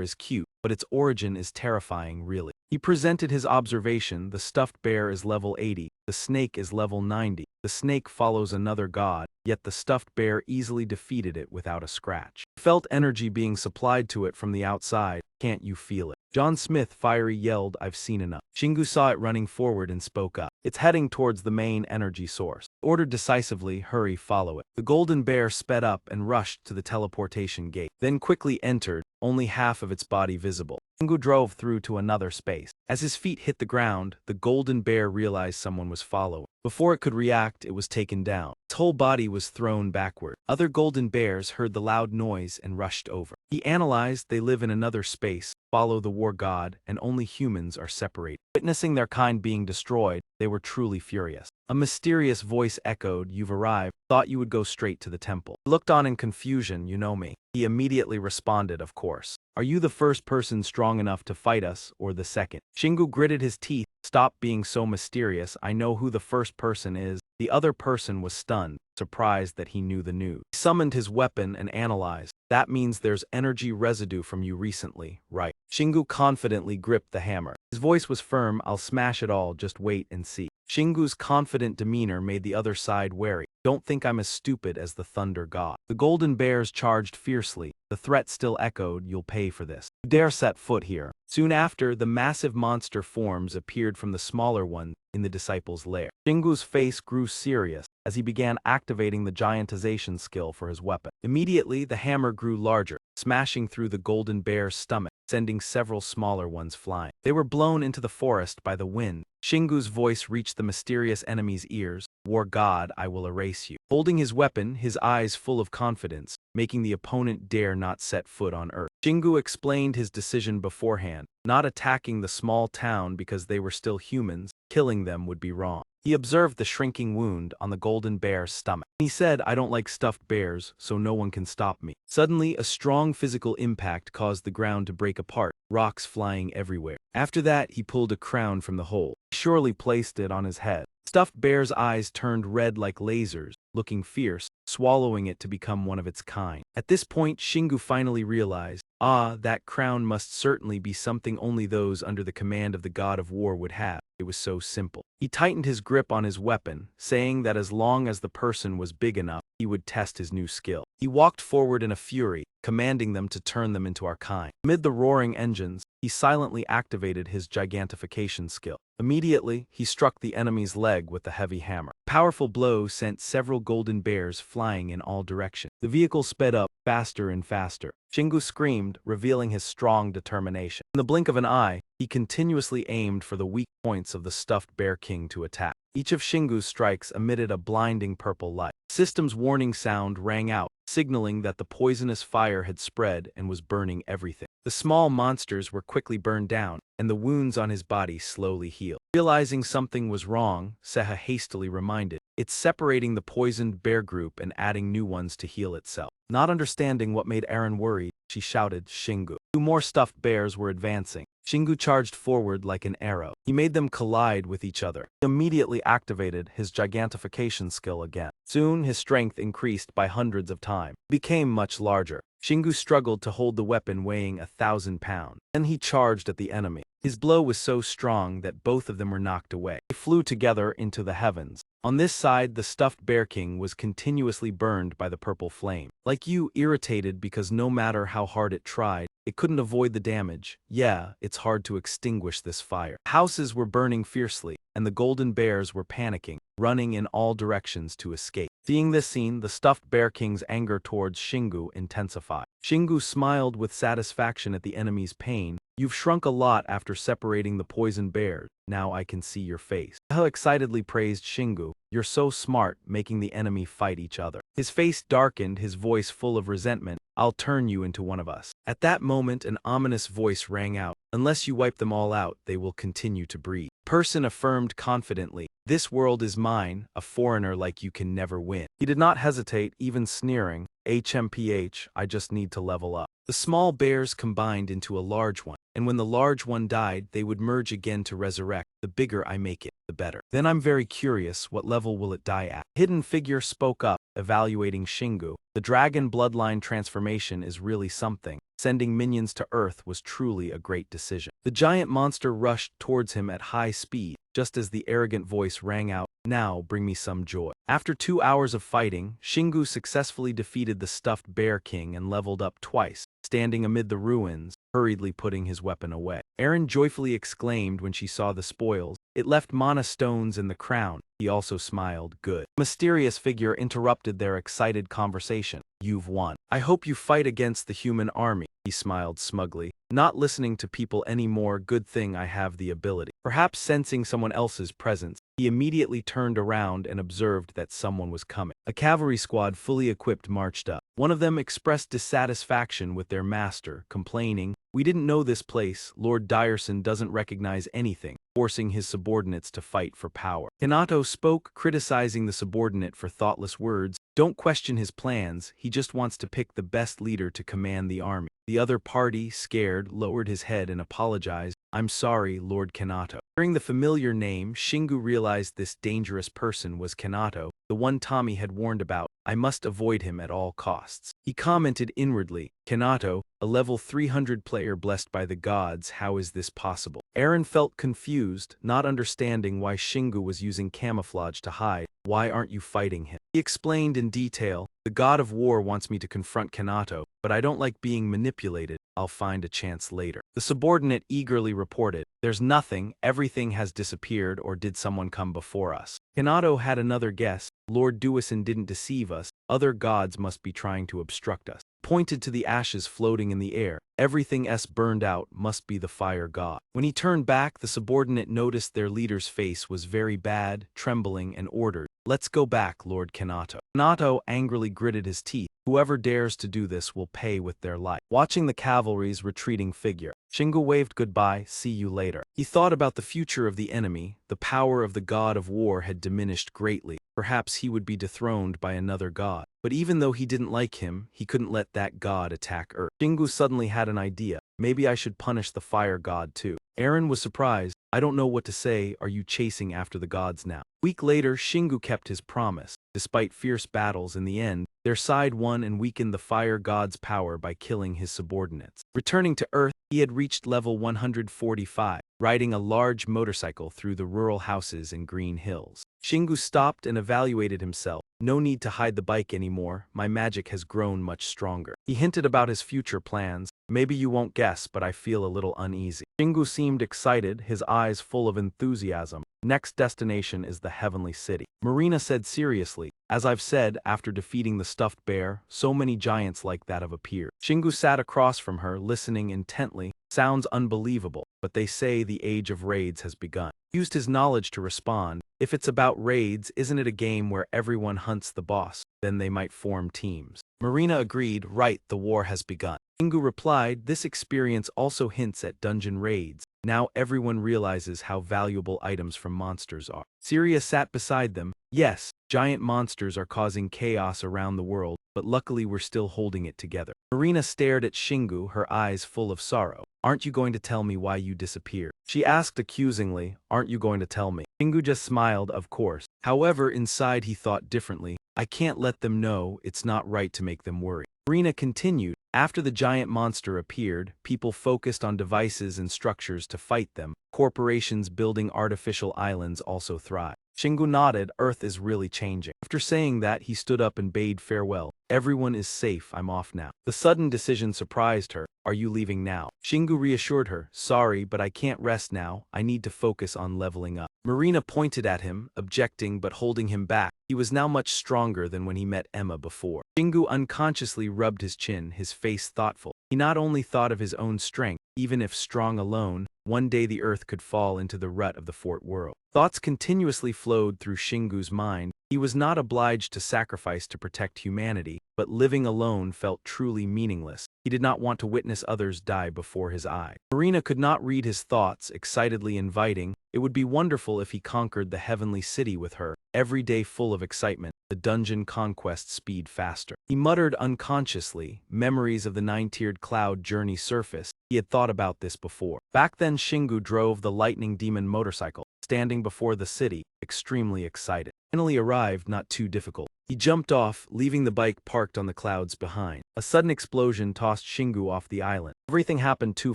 is cute, but its origin is terrifying, really. He presented his observation. The stuffed bear is level 80, the snake is level 90. The snake follows another god, yet the stuffed bear easily defeated it without a scratch. He felt energy being supplied to it from the outside. Can't you feel it? John Smith fiery yelled, I've seen enough. Shingu saw it running forward and spoke up. It's heading towards the main energy source. Ordered decisively, hurry, follow it. The golden bear sped up and rushed to the teleportation gate, then quickly entered, only half of its body visible. Shingu drove through to another space. As his feet hit the ground, the golden bear realized someone was following. Before it could react, it was taken down. Its whole body was thrown backward. Other golden bears heard the loud noise and rushed over. He analyzed, they live in another space, follow the war god, and only humans are separated. Witnessing their kind being destroyed, they were truly furious. A mysterious voice echoed, you've arrived, thought you would go straight to the temple. He looked on in confusion, you know me. He immediately responded, of course. Are you the first person strong enough to fight us, or the second? Shingu gritted his teeth. Stop being so mysterious, I know who the first person is. The other person was stunned, surprised that he knew the news. He summoned his weapon and analyzed. That means there's energy residue from you recently, right? Shingu confidently gripped the hammer. His voice was firm, I'll smash it all, just wait and see. Shingu's confident demeanor made the other side wary. Don't think I'm as stupid as the thunder god. The golden bears charged fiercely. The threat still echoed, you'll pay for this. You dare set foot here. Soon after, the massive monster forms appeared from the smaller one in the disciples' lair. Shingu's face grew serious as he began activating the giantization skill for his weapon. Immediately, the hammer grew larger, smashing through the golden bear's stomach, sending several smaller ones flying. They were blown into the forest by the wind. Shingu's voice reached the mysterious enemy's ears. War god, I will erase you. Holding his weapon, his eyes full of confidence, making the opponent dare not set foot on earth. Shingu explained his decision beforehand, not attacking the small town because they were still humans, killing them would be wrong. He observed the shrinking wound on the golden bear's stomach. He said, I don't like stuffed bears, so no one can stop me. Suddenly, a strong physical impact caused the ground to break apart, rocks flying everywhere. After that, he pulled a crown from the hole. He surely placed it on his head. Stuffed bear's eyes turned red like lasers, looking fierce, swallowing it to become one of its kind. At this point, Shingu finally realized, that crown must certainly be something only those under the command of the god of war would have. It was so simple. He tightened his grip on his weapon, saying that as long as the person was big enough, he would test his new skill. He walked forward in a fury, commanding them to turn them into our kind. Amid the roaring engines, he silently activated his gigantification skill. Immediately, he struck the enemy's leg with the heavy hammer. A powerful blow sent several golden bears flying in all directions. The vehicle sped up, faster and faster. Shingu screamed, revealing his strong determination. In the blink of an eye, he continuously aimed for the weak points of the stuffed bear king to attack. Each of Shingu's strikes emitted a blinding purple light. System's warning sound rang out, signaling that the poisonous fire had spread and was burning everything. The small monsters were quickly burned down, and the wounds on his body slowly healed. Realizing something was wrong, Seha hastily reminded, it's separating the poisoned bear group and adding new ones to heal itself. Not understanding what made Eren worried, she shouted, Shingu. Two more stuffed bears were advancing. Shingu charged forward like an arrow. He made them collide with each other. He immediately activated his gigantification skill again. Soon, his strength increased by hundreds of times. He became much larger. Shingu struggled to hold the weapon weighing 1,000 pounds. Then he charged at the enemy. His blow was so strong that both of them were knocked away. They flew together into the heavens. On this side, the stuffed bear king was continuously burned by the purple flame. Like you, irritated because no matter how hard it tried, it couldn't avoid the damage. Yeah, it's hard to extinguish this fire. Houses were burning fiercely, and the golden bears were panicking, running in all directions to escape. Seeing this scene, the stuffed bear king's anger towards Shingu intensified. Shingu smiled with satisfaction at the enemy's pain. You've shrunk a lot after separating the poison bears. Now I can see your face. Yahello excitedly praised Shingu. You're so smart, making the enemy fight each other. His face darkened, his voice full of resentment. I'll turn you into one of us. At that moment, an ominous voice rang out. Unless you wipe them all out, they will continue to breed. Person affirmed confidently. This world is mine, a foreigner like you can never win. He did not hesitate, even sneering. HMPH, I just need to level up. The small bears combined into a large one, and when the large one died, they would merge again to resurrect. The bigger I make it, the better. Then I'm very curious, what level will it die at? Hidden figure spoke up, evaluating Shingu. The dragon bloodline transformation is really something. Sending minions to Earth was truly a great decision. The giant monster rushed towards him at high speed, just as the arrogant voice rang out, now bring me some joy. After 2 hours of fighting, Shingu successfully defeated the stuffed bear king and leveled up twice, standing amid the ruins, hurriedly putting his weapon away. Erin joyfully exclaimed when she saw the spoils. It left mana stones in the crown. He also smiled, good. A mysterious figure interrupted their excited conversation. You've won. I hope you fight against the human army. He smiled smugly. Not listening to people anymore, good thing I have the ability. Perhaps sensing someone else's presence, he immediately turned around and observed that someone was coming. A cavalry squad fully equipped marched up. One of them expressed dissatisfaction with their master, complaining, we didn't know this place, Lord Dyerson doesn't recognize anything, forcing his subordinates to fight for power. Kanato spoke, criticizing the subordinate for thoughtless words. Don't question his plans, he just wants to pick the best leader to command the army. The other party, scared, lowered his head and apologized. I'm sorry, Lord Kanato. Hearing the familiar name, Shingu realized this dangerous person was Kanato, the one Tommy had warned about. I must avoid him at all costs. He commented inwardly, Kanato, a level 300 player blessed by the gods, how is this possible? Aaron felt confused, not understanding why Shingu was using camouflage to hide. Why aren't you fighting him? He explained in detail, the god of war wants me to confront Kanato, but I don't like being manipulated. I'll find a chance later. The subordinate eagerly reported, there's nothing, everything has disappeared, or did someone come before us? Kanato had another guess, Lord Dewison didn't deceive us, other gods must be trying to obstruct us. Pointed to the ashes floating in the air, everything burned out, must be the fire god. When he turned back, the subordinate noticed their leader's face was very bad, trembling, and ordered, let's go back, Lord Kanato. Kanato angrily gritted his teeth. Whoever dares to do this will pay with their life. Watching the cavalry's retreating figure, Shingu waved goodbye, see you later. He thought about the future of the enemy. The power of the god of war had diminished greatly. Perhaps he would be dethroned by another god. But even though he didn't like him, he couldn't let that god attack Earth. Shingu suddenly had an idea. Maybe I should punish the fire god too. Aaron was surprised. I don't know what to say, are you chasing after the gods now? A week later, Shingu kept his promise. Despite fierce battles in the end, their side won and weakened the fire god's power by killing his subordinates. Returning to Earth, he had reached level 145, riding a large motorcycle through the rural houses and green hills. Shingu stopped and evaluated himself. No need to hide the bike anymore, my magic has grown much stronger. He hinted about his future plans. Maybe you won't guess, but I feel a little uneasy. Shingu seemed excited, his eyes full of enthusiasm. Next destination is the Heavenly City. Marina said seriously, as I've said, after defeating the stuffed bear, so many giants like that have appeared. Shingu sat across from her, listening intently. Sounds unbelievable, but they say the age of raids has begun. He used his knowledge to respond. If it's about raids, isn't it a game where everyone hunts the boss? Then they might form teams. Marina agreed, right, the war has begun. Shingu replied, this experience also hints at dungeon raids. Now everyone realizes how valuable items from monsters are. Syria sat beside them. Yes, giant monsters are causing chaos around the world. but luckily we're still holding it together. Marina stared at Shingu, her eyes full of sorrow. Aren't you going to tell me why you disappeared? She asked accusingly, aren't you going to tell me? Shingu just smiled, of course. However, inside he thought differently. I can't let them know, it's not right to make them worry. Marina continued, after the giant monster appeared, people focused on devices and structures to fight them. Corporations building artificial islands also thrive. Shingu nodded, Earth is really changing. After saying that, he stood up and bade farewell. Everyone is safe, I'm off now. The sudden decision surprised her. Are you leaving now? Shingu reassured her, sorry, but I can't rest now, I need to focus on leveling up. Marina pointed at him, objecting but holding him back. He was now much stronger than when he met Emma before. Shingu unconsciously rubbed his chin, his face thoughtful. He not only thought of his own strength, even if strong alone, one day the earth could fall into the rut of the fort world. Thoughts continuously flowed through Shingu's mind. He was not obliged to sacrifice to protect humanity, but living alone felt truly meaningless. He did not want to witness others die before his eye. Marina could not read his thoughts, excitedly inviting, it would be wonderful if he conquered the heavenly city with her. Every day full of excitement, the dungeon conquest speed faster. He muttered unconsciously, memories of the 9-tiered cloud journey surfaced. He had thought about this before. Back then Shingu drove the lightning demon motorcycle, standing before the city, extremely excited. Finally arrived, not too difficult. He jumped off, leaving the bike parked on the clouds behind. A sudden explosion tossed Shingu off the island. Everything happened too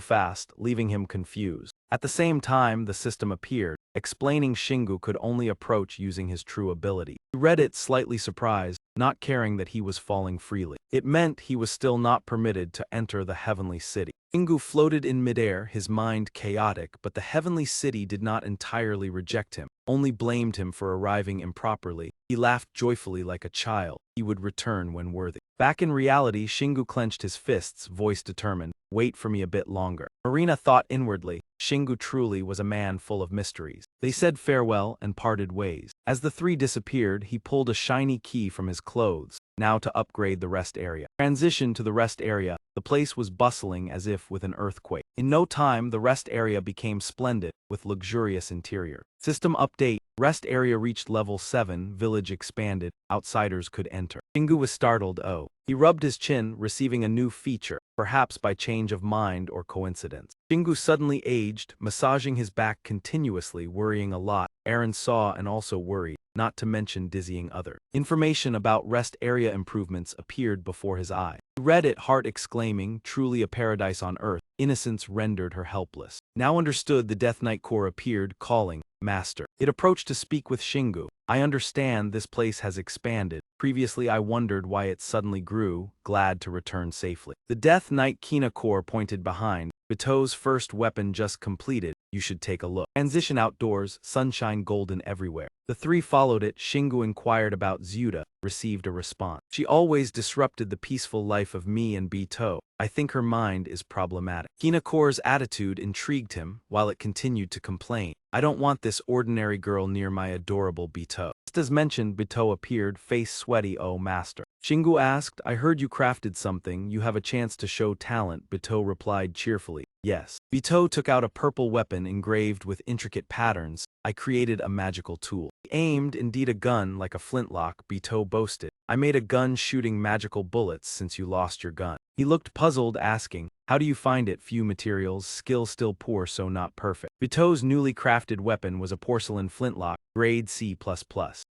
fast, leaving him confused. At the same time, the system appeared, explaining Shingu could only approach using his true ability. He read it slightly surprised, not caring that he was falling freely. It meant he was still not permitted to enter the heavenly city. Shingu floated in midair, his mind chaotic, but the heavenly city did not entirely reject him, only blamed him for arriving improperly. He laughed joyfully like a child. He would return when worthy. Back in reality, Shingu clenched his fists, voice determined. Wait for me a bit longer. Marina thought inwardly. Shingu truly was a man full of mysteries. They said farewell and parted ways. As the three disappeared, he pulled a shiny key from his clothes, now to upgrade the rest area. Transition to the rest area. The place was bustling as if with an earthquake. In no time, the rest area became splendid, with luxurious interior. System update. Rest area reached level 7, village expanded, outsiders could enter. Shingu was startled. Oh. He rubbed his chin, receiving a new feature, perhaps by change of mind or coincidence. Shingu suddenly aged, massaging his back continuously, worrying a lot. Aaron saw and also worried, not to mention dizzying others. Information about rest area improvements appeared before his eye. He read it, heart exclaiming, truly a paradise on earth. Innocence rendered her helpless. Now understood, the Death Knight Corps appeared, calling, Master. It approached to speak with Shingu. I understand this place has expanded. Previously I wondered why it suddenly grew, glad to return safely. The Death Knight Kina Corps pointed behind. Bito's first weapon just completed. You should take a look. Transition outdoors, sunshine golden everywhere. The three followed it. Shingu inquired about Zuda, received a response. She always disrupted the peaceful life of me and Bito. I think her mind is problematic. Kina Corps' attitude intrigued him, while it continued to complain. I don't want this ordinary girl near my adorable Bito. Just as mentioned, Bito appeared, face sweaty. Oh, master. Shingu asked, I heard you crafted something, you have a chance to show talent. Bito replied cheerfully, yes. Bito took out a purple weapon engraved with intricate patterns. I created a magical tool. He aimed, indeed a gun, like a flintlock. Bito boasted. I made a gun shooting magical bullets since you lost your gun. He looked puzzled, asking, how do you find it? Few materials, skill still poor, so not perfect. Bito's newly crafted weapon was a porcelain flintlock, grade C++.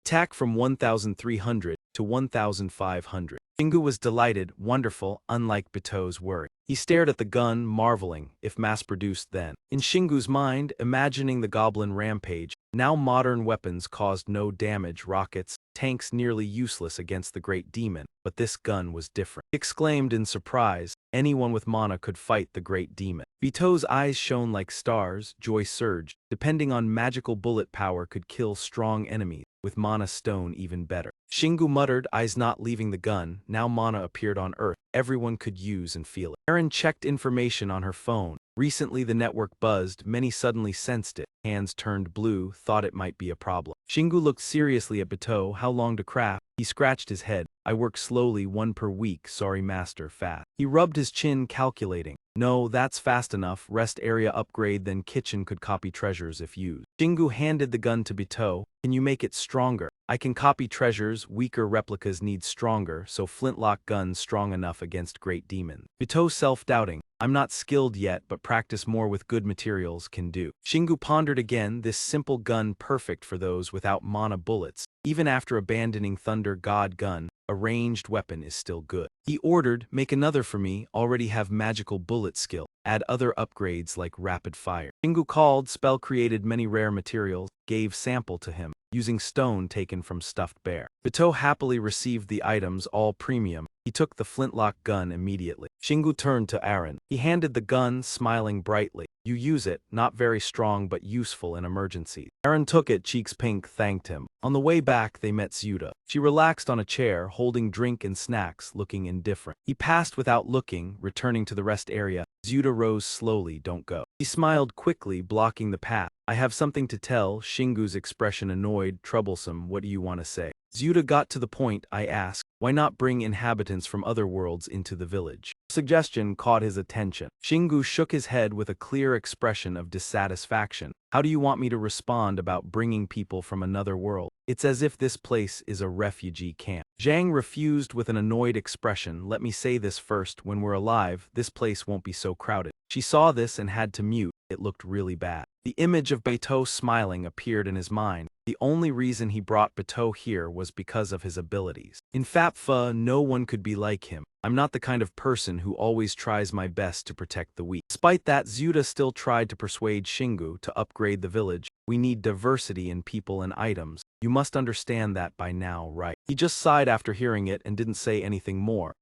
Attack from 1,300 to 1,500. Shingu was delighted, wonderful, unlike Bito's worry. He stared at the gun, marveling, if mass-produced then. In Shingu's mind, imagining the goblin rampage, now modern weapons caused no damage, rockets, tanks nearly useless against the great demon, but this gun was different. He exclaimed in surprise, anyone with mana could fight the great demon. Bito's eyes shone like stars, joy surged, depending on magical bullet power could kill strong enemies, with mana stone even better. Shingu muttered, eyes not leaving the gun, now mana appeared on earth, everyone could use and feel it. Aaron checked information on her phone. Recently the network buzzed, many suddenly sensed it. Hands turned blue, thought it might be a problem. Shingu looked seriously at Bito, how long to craft? He scratched his head. I work slowly, one per week, sorry master, fast. He rubbed his chin, calculating. No, that's fast enough, rest area upgrade, then kitchen could copy treasures if used. Shingu handed the gun to Bito. Can you make it stronger? I can copy treasures, weaker replicas need stronger, so flintlock guns strong enough against great demons. Bito self-doubting. I'm not skilled yet, but practice more with good materials can do. Shingu pondered again, this simple gun perfect for those without mana bullets. Even after abandoning Thunder God gun, a ranged weapon is still good. He ordered, make another for me, already have magical bullet skill. Add other upgrades like rapid fire. Shingu called, spell created many rare materials, gave sample to him, using stone taken from stuffed bear. Bito happily received the items, all premium. He took the flintlock gun immediately. Shingu turned to Aaron. He handed the gun, smiling brightly. You use it, not very strong but useful in emergencies. Aaron took it, cheeks pink, thanked him. On the way back, they met Zuda. She relaxed on a chair, holding drink and snacks, looking indifferent. He passed without looking, returning to the rest area. Zuda rose slowly, don't go. He smiled quickly, blocking the path. I have something to tell, Shingu's expression annoyed, troublesome, what do you want to say? Zuda got to the point, I asked, why not bring inhabitants from other worlds into the village? The suggestion caught his attention. Shingu shook his head with a clear expression of dissatisfaction. How do you want me to respond about bringing people from another world? It's as if this place is a refugee camp. Zhang refused with an annoyed expression. Let me say this first, when we're alive, this place won't be so crowded. She saw this and had to mute. It looked really bad. The image of Beto smiling appeared in his mind. The only reason he brought Beto here was because of his abilities. In Fapfa, no one could be like him. I'm not the kind of person who always tries my best to protect the weak. Despite that, Zuda still tried to persuade Shingu to upgrade the village. We need diversity in people and items. You must understand that by now, right? He just sighed after hearing it and didn't say anything more.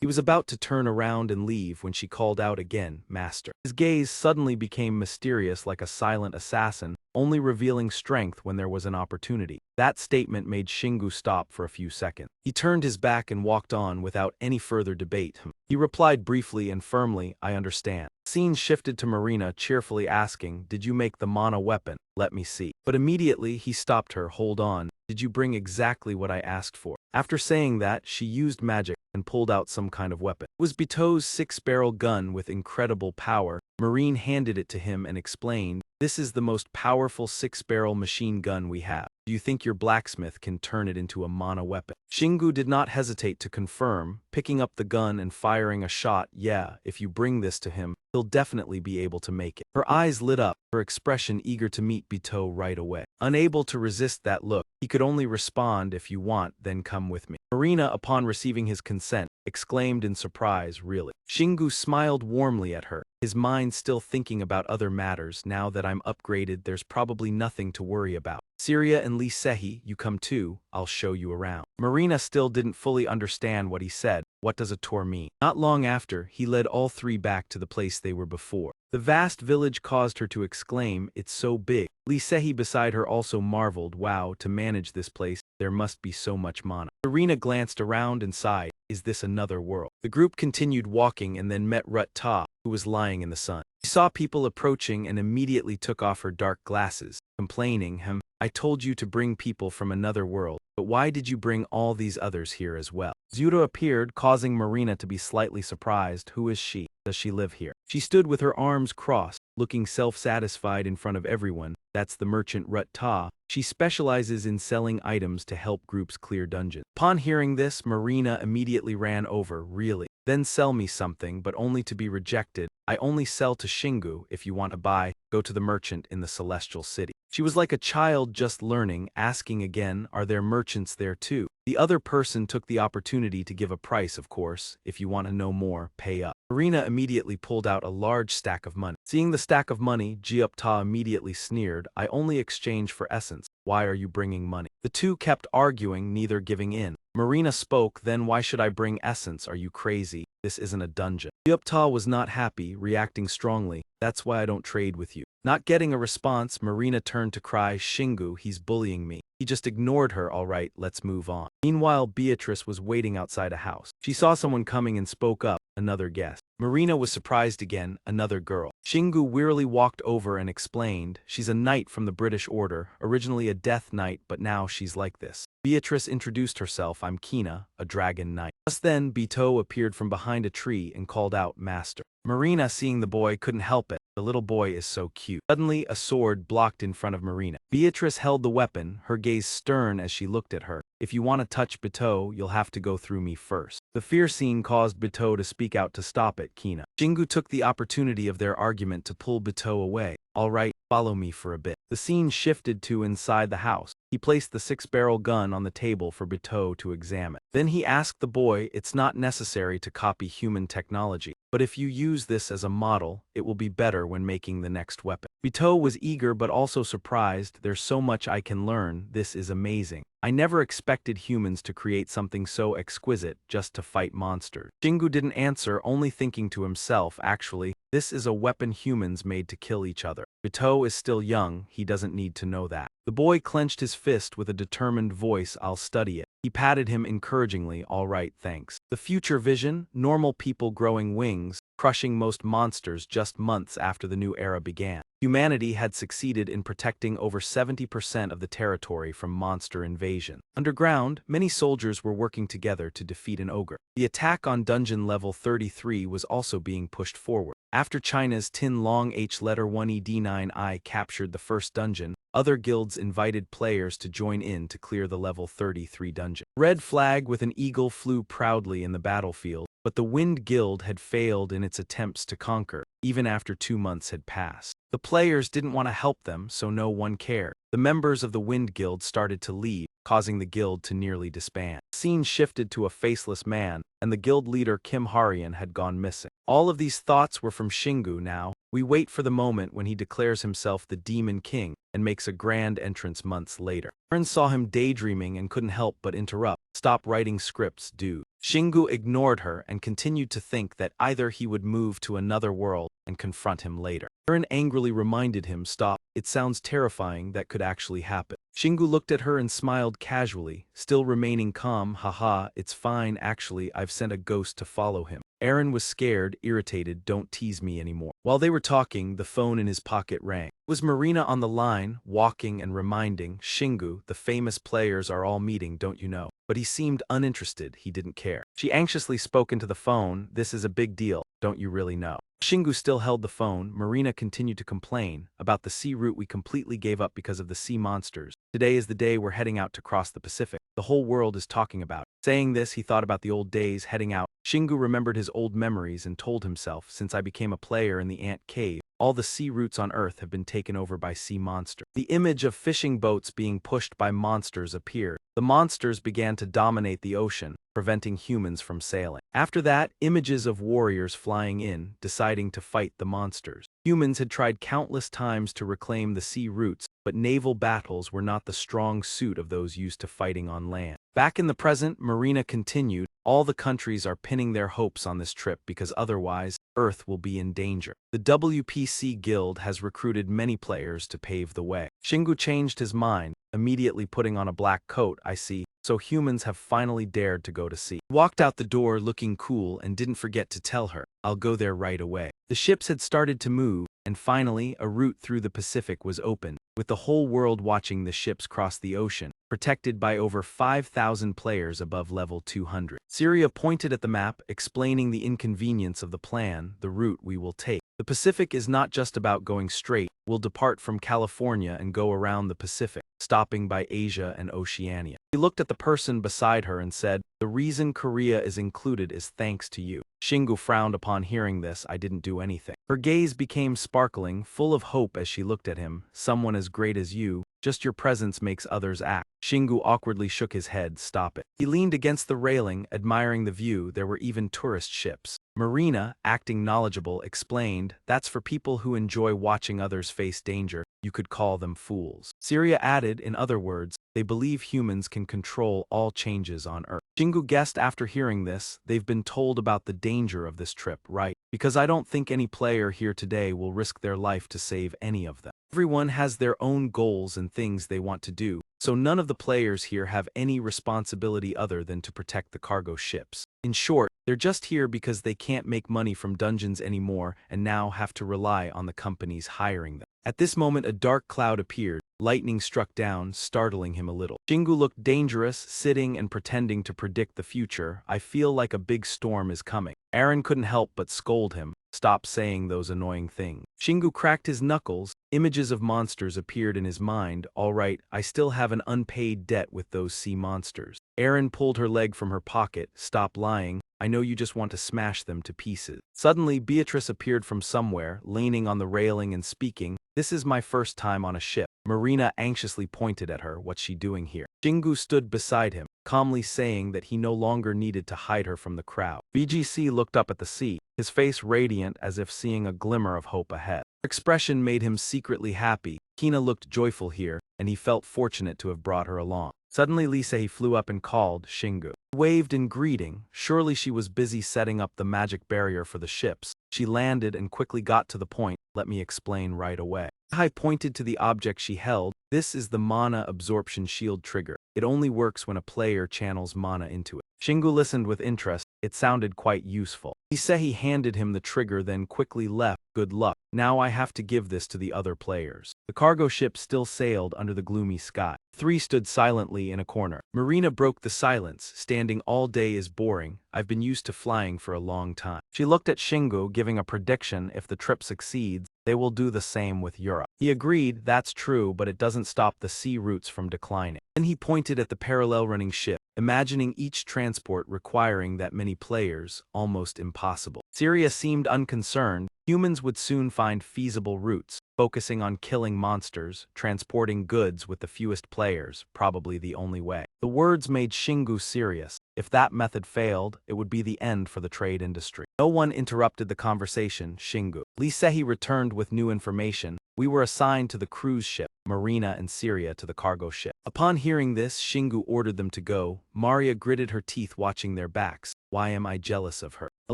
He was about to turn around and leave when she called out again, Master. His gaze suddenly became mysterious like a silent assassin, only revealing strength when there was an opportunity. That statement made Shingu stop for a few seconds. He turned his back and walked on without any further debate. He replied briefly and firmly, I understand. Scene shifted to Marina, cheerfully asking, did you make the mana weapon? Let me see. But immediately he stopped her, hold on. Did you bring exactly what I asked for? After saying that, she used magic and pulled out some kind of weapon. It was Bito's 6-barrel gun with incredible power. Marine handed it to him and explained, this is the most powerful 6-barrel machine gun we have. Do you think your blacksmith can turn it into a mana weapon? Shingu did not hesitate to confirm, picking up the gun and firing a shot. Yeah, if you bring this to him, he'll definitely be able to make it. Her eyes lit up, her expression eager to meet Bito right away. Unable to resist that look, he could only respond, if you want, then come with me. Marina, upon receiving his consent, exclaimed in surprise, really? Shingu smiled warmly at her, his mind still thinking about other matters. Now that I'm upgraded, there's probably nothing to worry about. Syria and Lee Sehi, you come too, I'll show you around. Marina still didn't fully understand what he said. What does a tour mean? Not long after, he led all three back to the place they were before. The vast village caused her to exclaim, it's so big. Lee Sehi beside her also marveled, wow, to manage this place, there must be so much mana. Serena glanced around and sighed, is this another world? The group continued walking and then met Rut Ta, who was lying in the sun. She saw people approaching and immediately took off her dark glasses, complaining, I told you to bring people from another world, but why did you bring all these others here as well? Zuda appeared, causing Marina to be slightly surprised. Who is she? Does she live here? She stood with her arms crossed, looking self-satisfied in front of everyone. That's the merchant Rut Ta. She specializes in selling items to help groups clear dungeons. Upon hearing this, Marina immediately ran over, really? Then sell me something, but only to be rejected. I only sell to Shingu. If you want to buy, go to the merchant in the Celestial City. She was like a child just learning, asking again, are there merchants there too? The other person took the opportunity to give a price, of course. If you want to know more, pay up. Marina immediately pulled out a large stack of money. Seeing the stack of money, Jiupta immediately sneered, I only exchange for essence. Why are you bringing money? The two kept arguing, neither giving in. Marina spoke, then why should I bring essence? Are you crazy? This isn't a dungeon. Jiupta was not happy, reacting strongly. That's why I don't trade with you. Not getting a response, Marina turned to cry, Shingu, he's bullying me. He just ignored her. All right, let's move on. Meanwhile, Beatrice was waiting outside a house. She saw someone coming and spoke up, another guest. Marina was surprised again, another girl. Shingu wearily walked over and explained, she's a knight from the British Order, originally a death knight but now she's like this. Beatrice introduced herself, I'm Kina, a dragon knight. Just then, Bito appeared from behind a tree and called out, Master. Marina, seeing the boy, couldn't help it. The little boy is so cute. Suddenly, a sword blocked in front of Marina. Beatrice held the weapon, her gaze stern as she looked at her. If you want to touch Bito, you'll have to go through me first. The fear scene caused Bito to speak out to stop it, Kina. Shingu took the opportunity of their argument to pull Bito away. All right, follow me for a bit. The scene shifted to inside the house. He placed the 6-barrel gun on the table for Bito to examine. Then he asked the boy, it's not necessary to copy human technology, but if you use this as a model, it will be better when making the next weapon. Bito was eager but also surprised, there's so much I can learn, this is amazing. I never expected humans to create something so exquisite just to fight monsters. Shingu didn't answer, only thinking to himself, actually, this is a weapon humans made to kill each other. Bito is still young, he doesn't need to know that. The boy clenched his fist with a determined voice, I'll study it. He patted him encouragingly, all right, thanks. The future vision, normal people growing wings, crushing most monsters just months after the new era began. Humanity had succeeded in protecting over 70% of the territory from monster invasion. Underground, many soldiers were working together to defeat an ogre. The attack on dungeon level 33 was also being pushed forward. After China's Tin Long H letter 1ED9I captured the first dungeon, other guilds invited players to join in to clear the level 33 dungeon. Red flag with an eagle flew proudly in the battlefield, but the Wind Guild had failed in its attempts to conquer, even after 2 months had passed. The players didn't want to help them, so no one cared. The members of the Wind Guild started to leave, causing the guild to nearly disband. The scene shifted to a faceless man, and the guild leader Kim Harian had gone missing. All of these thoughts were from Shingu now. We wait for the moment when he declares himself the Demon King and makes a grand entrance months later. Aaron saw him daydreaming and couldn't help but interrupt. Stop writing scripts, dude. Shingu ignored her and continued to think that either he would move to another world and confront him later. Aaron angrily reminded him, stop, it sounds terrifying, that could actually happen. Shingu looked at her and smiled casually, still remaining calm, haha, it's fine actually, I've sent a ghost to follow him. Aaron was scared, irritated, don't tease me anymore. While they were talking, the phone in his pocket rang. It was Marina on the line, walking and reminding, Shingu, the famous players are all meeting, don't you know? But he seemed uninterested, he didn't care. She anxiously spoke into the phone, this is a big deal, don't you really know? Shingu still held the phone. Marina continued to complain about the sea route we completely gave up because of the sea monsters. Today is the day we're heading out to cross the Pacific. The whole world is talking about it. Saying this, he thought about the old days heading out. Shingu remembered his old memories and told himself, since I became a player in the ant cave, all the sea routes on Earth have been taken over by sea monsters. The image of fishing boats being pushed by monsters appeared. The monsters began to dominate the ocean, preventing humans from sailing. After that, images of warriors flying in, deciding to fight the monsters. Humans had tried countless times to reclaim the sea routes, but naval battles were not the strong suit of those used to fighting on land. Back in the present, Marina continued, all the countries are pinning their hopes on this trip because otherwise, Earth will be in danger. The WPC Guild has recruited many players to pave the way. Shingu changed his mind, immediately putting on a black coat, I see. So humans have finally dared to go to sea. He walked out the door looking cool and didn't forget to tell her, I'll go there right away. The ships had started to move, and finally, a route through the Pacific was open, with the whole world watching the ships cross the ocean, protected by over 5,000 players above level 200. Syria pointed at the map, explaining the inconvenience of the plan, the route we will take. The Pacific is not just about going straight. We'll depart from California and go around the Pacific, stopping by Asia and Oceania. He looked at the person beside her and said, the reason Korea is included is thanks to you. Shingu frowned upon hearing this. I didn't do anything. Her gaze became sparkling, full of hope as she looked at him. Someone as great as you, just your presence makes others act. Shingu awkwardly shook his head. Stop it. He leaned against the railing, admiring the view. There were even tourist ships. Marina, acting knowledgeable, explained, that's for people who enjoy watching others face danger. You could call them fools. Syria added, in other words, They believe humans can control all changes on Earth. Shingu guessed after hearing this, they've been told about the danger of this trip, right? Because I don't think any player here today will risk their life to save any of them. Everyone has their own goals and things they want to do, so none of the players here have any responsibility other than to protect the cargo ships. In short, they're just here because they can't make money from dungeons anymore and now have to rely on the companies hiring them. At this moment, a dark cloud appeared. Lightning struck down, startling him a little. Shingu looked dangerous, sitting and pretending to predict the future. I feel like a big storm is coming. Aaron couldn't help but scold him. Stop saying those annoying things. Shingu cracked his knuckles. Images of monsters appeared in his mind. All right, I still have an unpaid debt with those sea monsters. Aaron pulled her leg from her pocket. Stop lying. I know you just want to smash them to pieces. Suddenly, Beatrice appeared from somewhere, leaning on the railing and speaking. This is my first time on a ship. Marina anxiously pointed at her. What's she doing here? Shingu stood beside him, calmly saying that he no longer needed to hide her from the crowd. BGC looked up at the sea, his face radiant as if seeing a glimmer of hope ahead. Her expression made him secretly happy. Kina looked joyful here, and he felt fortunate to have brought her along. Suddenly Lisei flew up and called Shingu. Waved in greeting. Surely she was busy setting up the magic barrier for the ships. She landed and quickly got to the point. Let me explain right away. Hai pointed to the object she held. This is the mana absorption shield trigger. It only works when a player channels mana into it. Shingu listened with interest. It sounded quite useful. Lisei handed him the trigger, then quickly left. Good luck. Now I have to give this to the other players. The cargo ship still sailed under the gloomy sky. Three stood silently in a corner. Marina broke the silence. Standing all day is boring. I've been used to flying for a long time. She looked at Shingu, giving a prediction. If the trip succeeds, they will do the same with Europe. He agreed, that's true, but it doesn't stop the sea routes from declining. Then he pointed at the parallel running ship, imagining each transport requiring that many players, almost impossible. Syria seemed unconcerned. Humans would soon find feasible routes, focusing on killing monsters, transporting goods with the fewest players, probably the only way. The words made Shingu serious. If that method failed, it would be the end for the trade industry. No one interrupted the conversation. Shingu. Lisei returned with new information. We were assigned to the cruise ship, Marina and Syria to the cargo ship. Upon hearing this, Shingu ordered them to go. Maria gritted her teeth watching their backs. Why am I jealous of her? A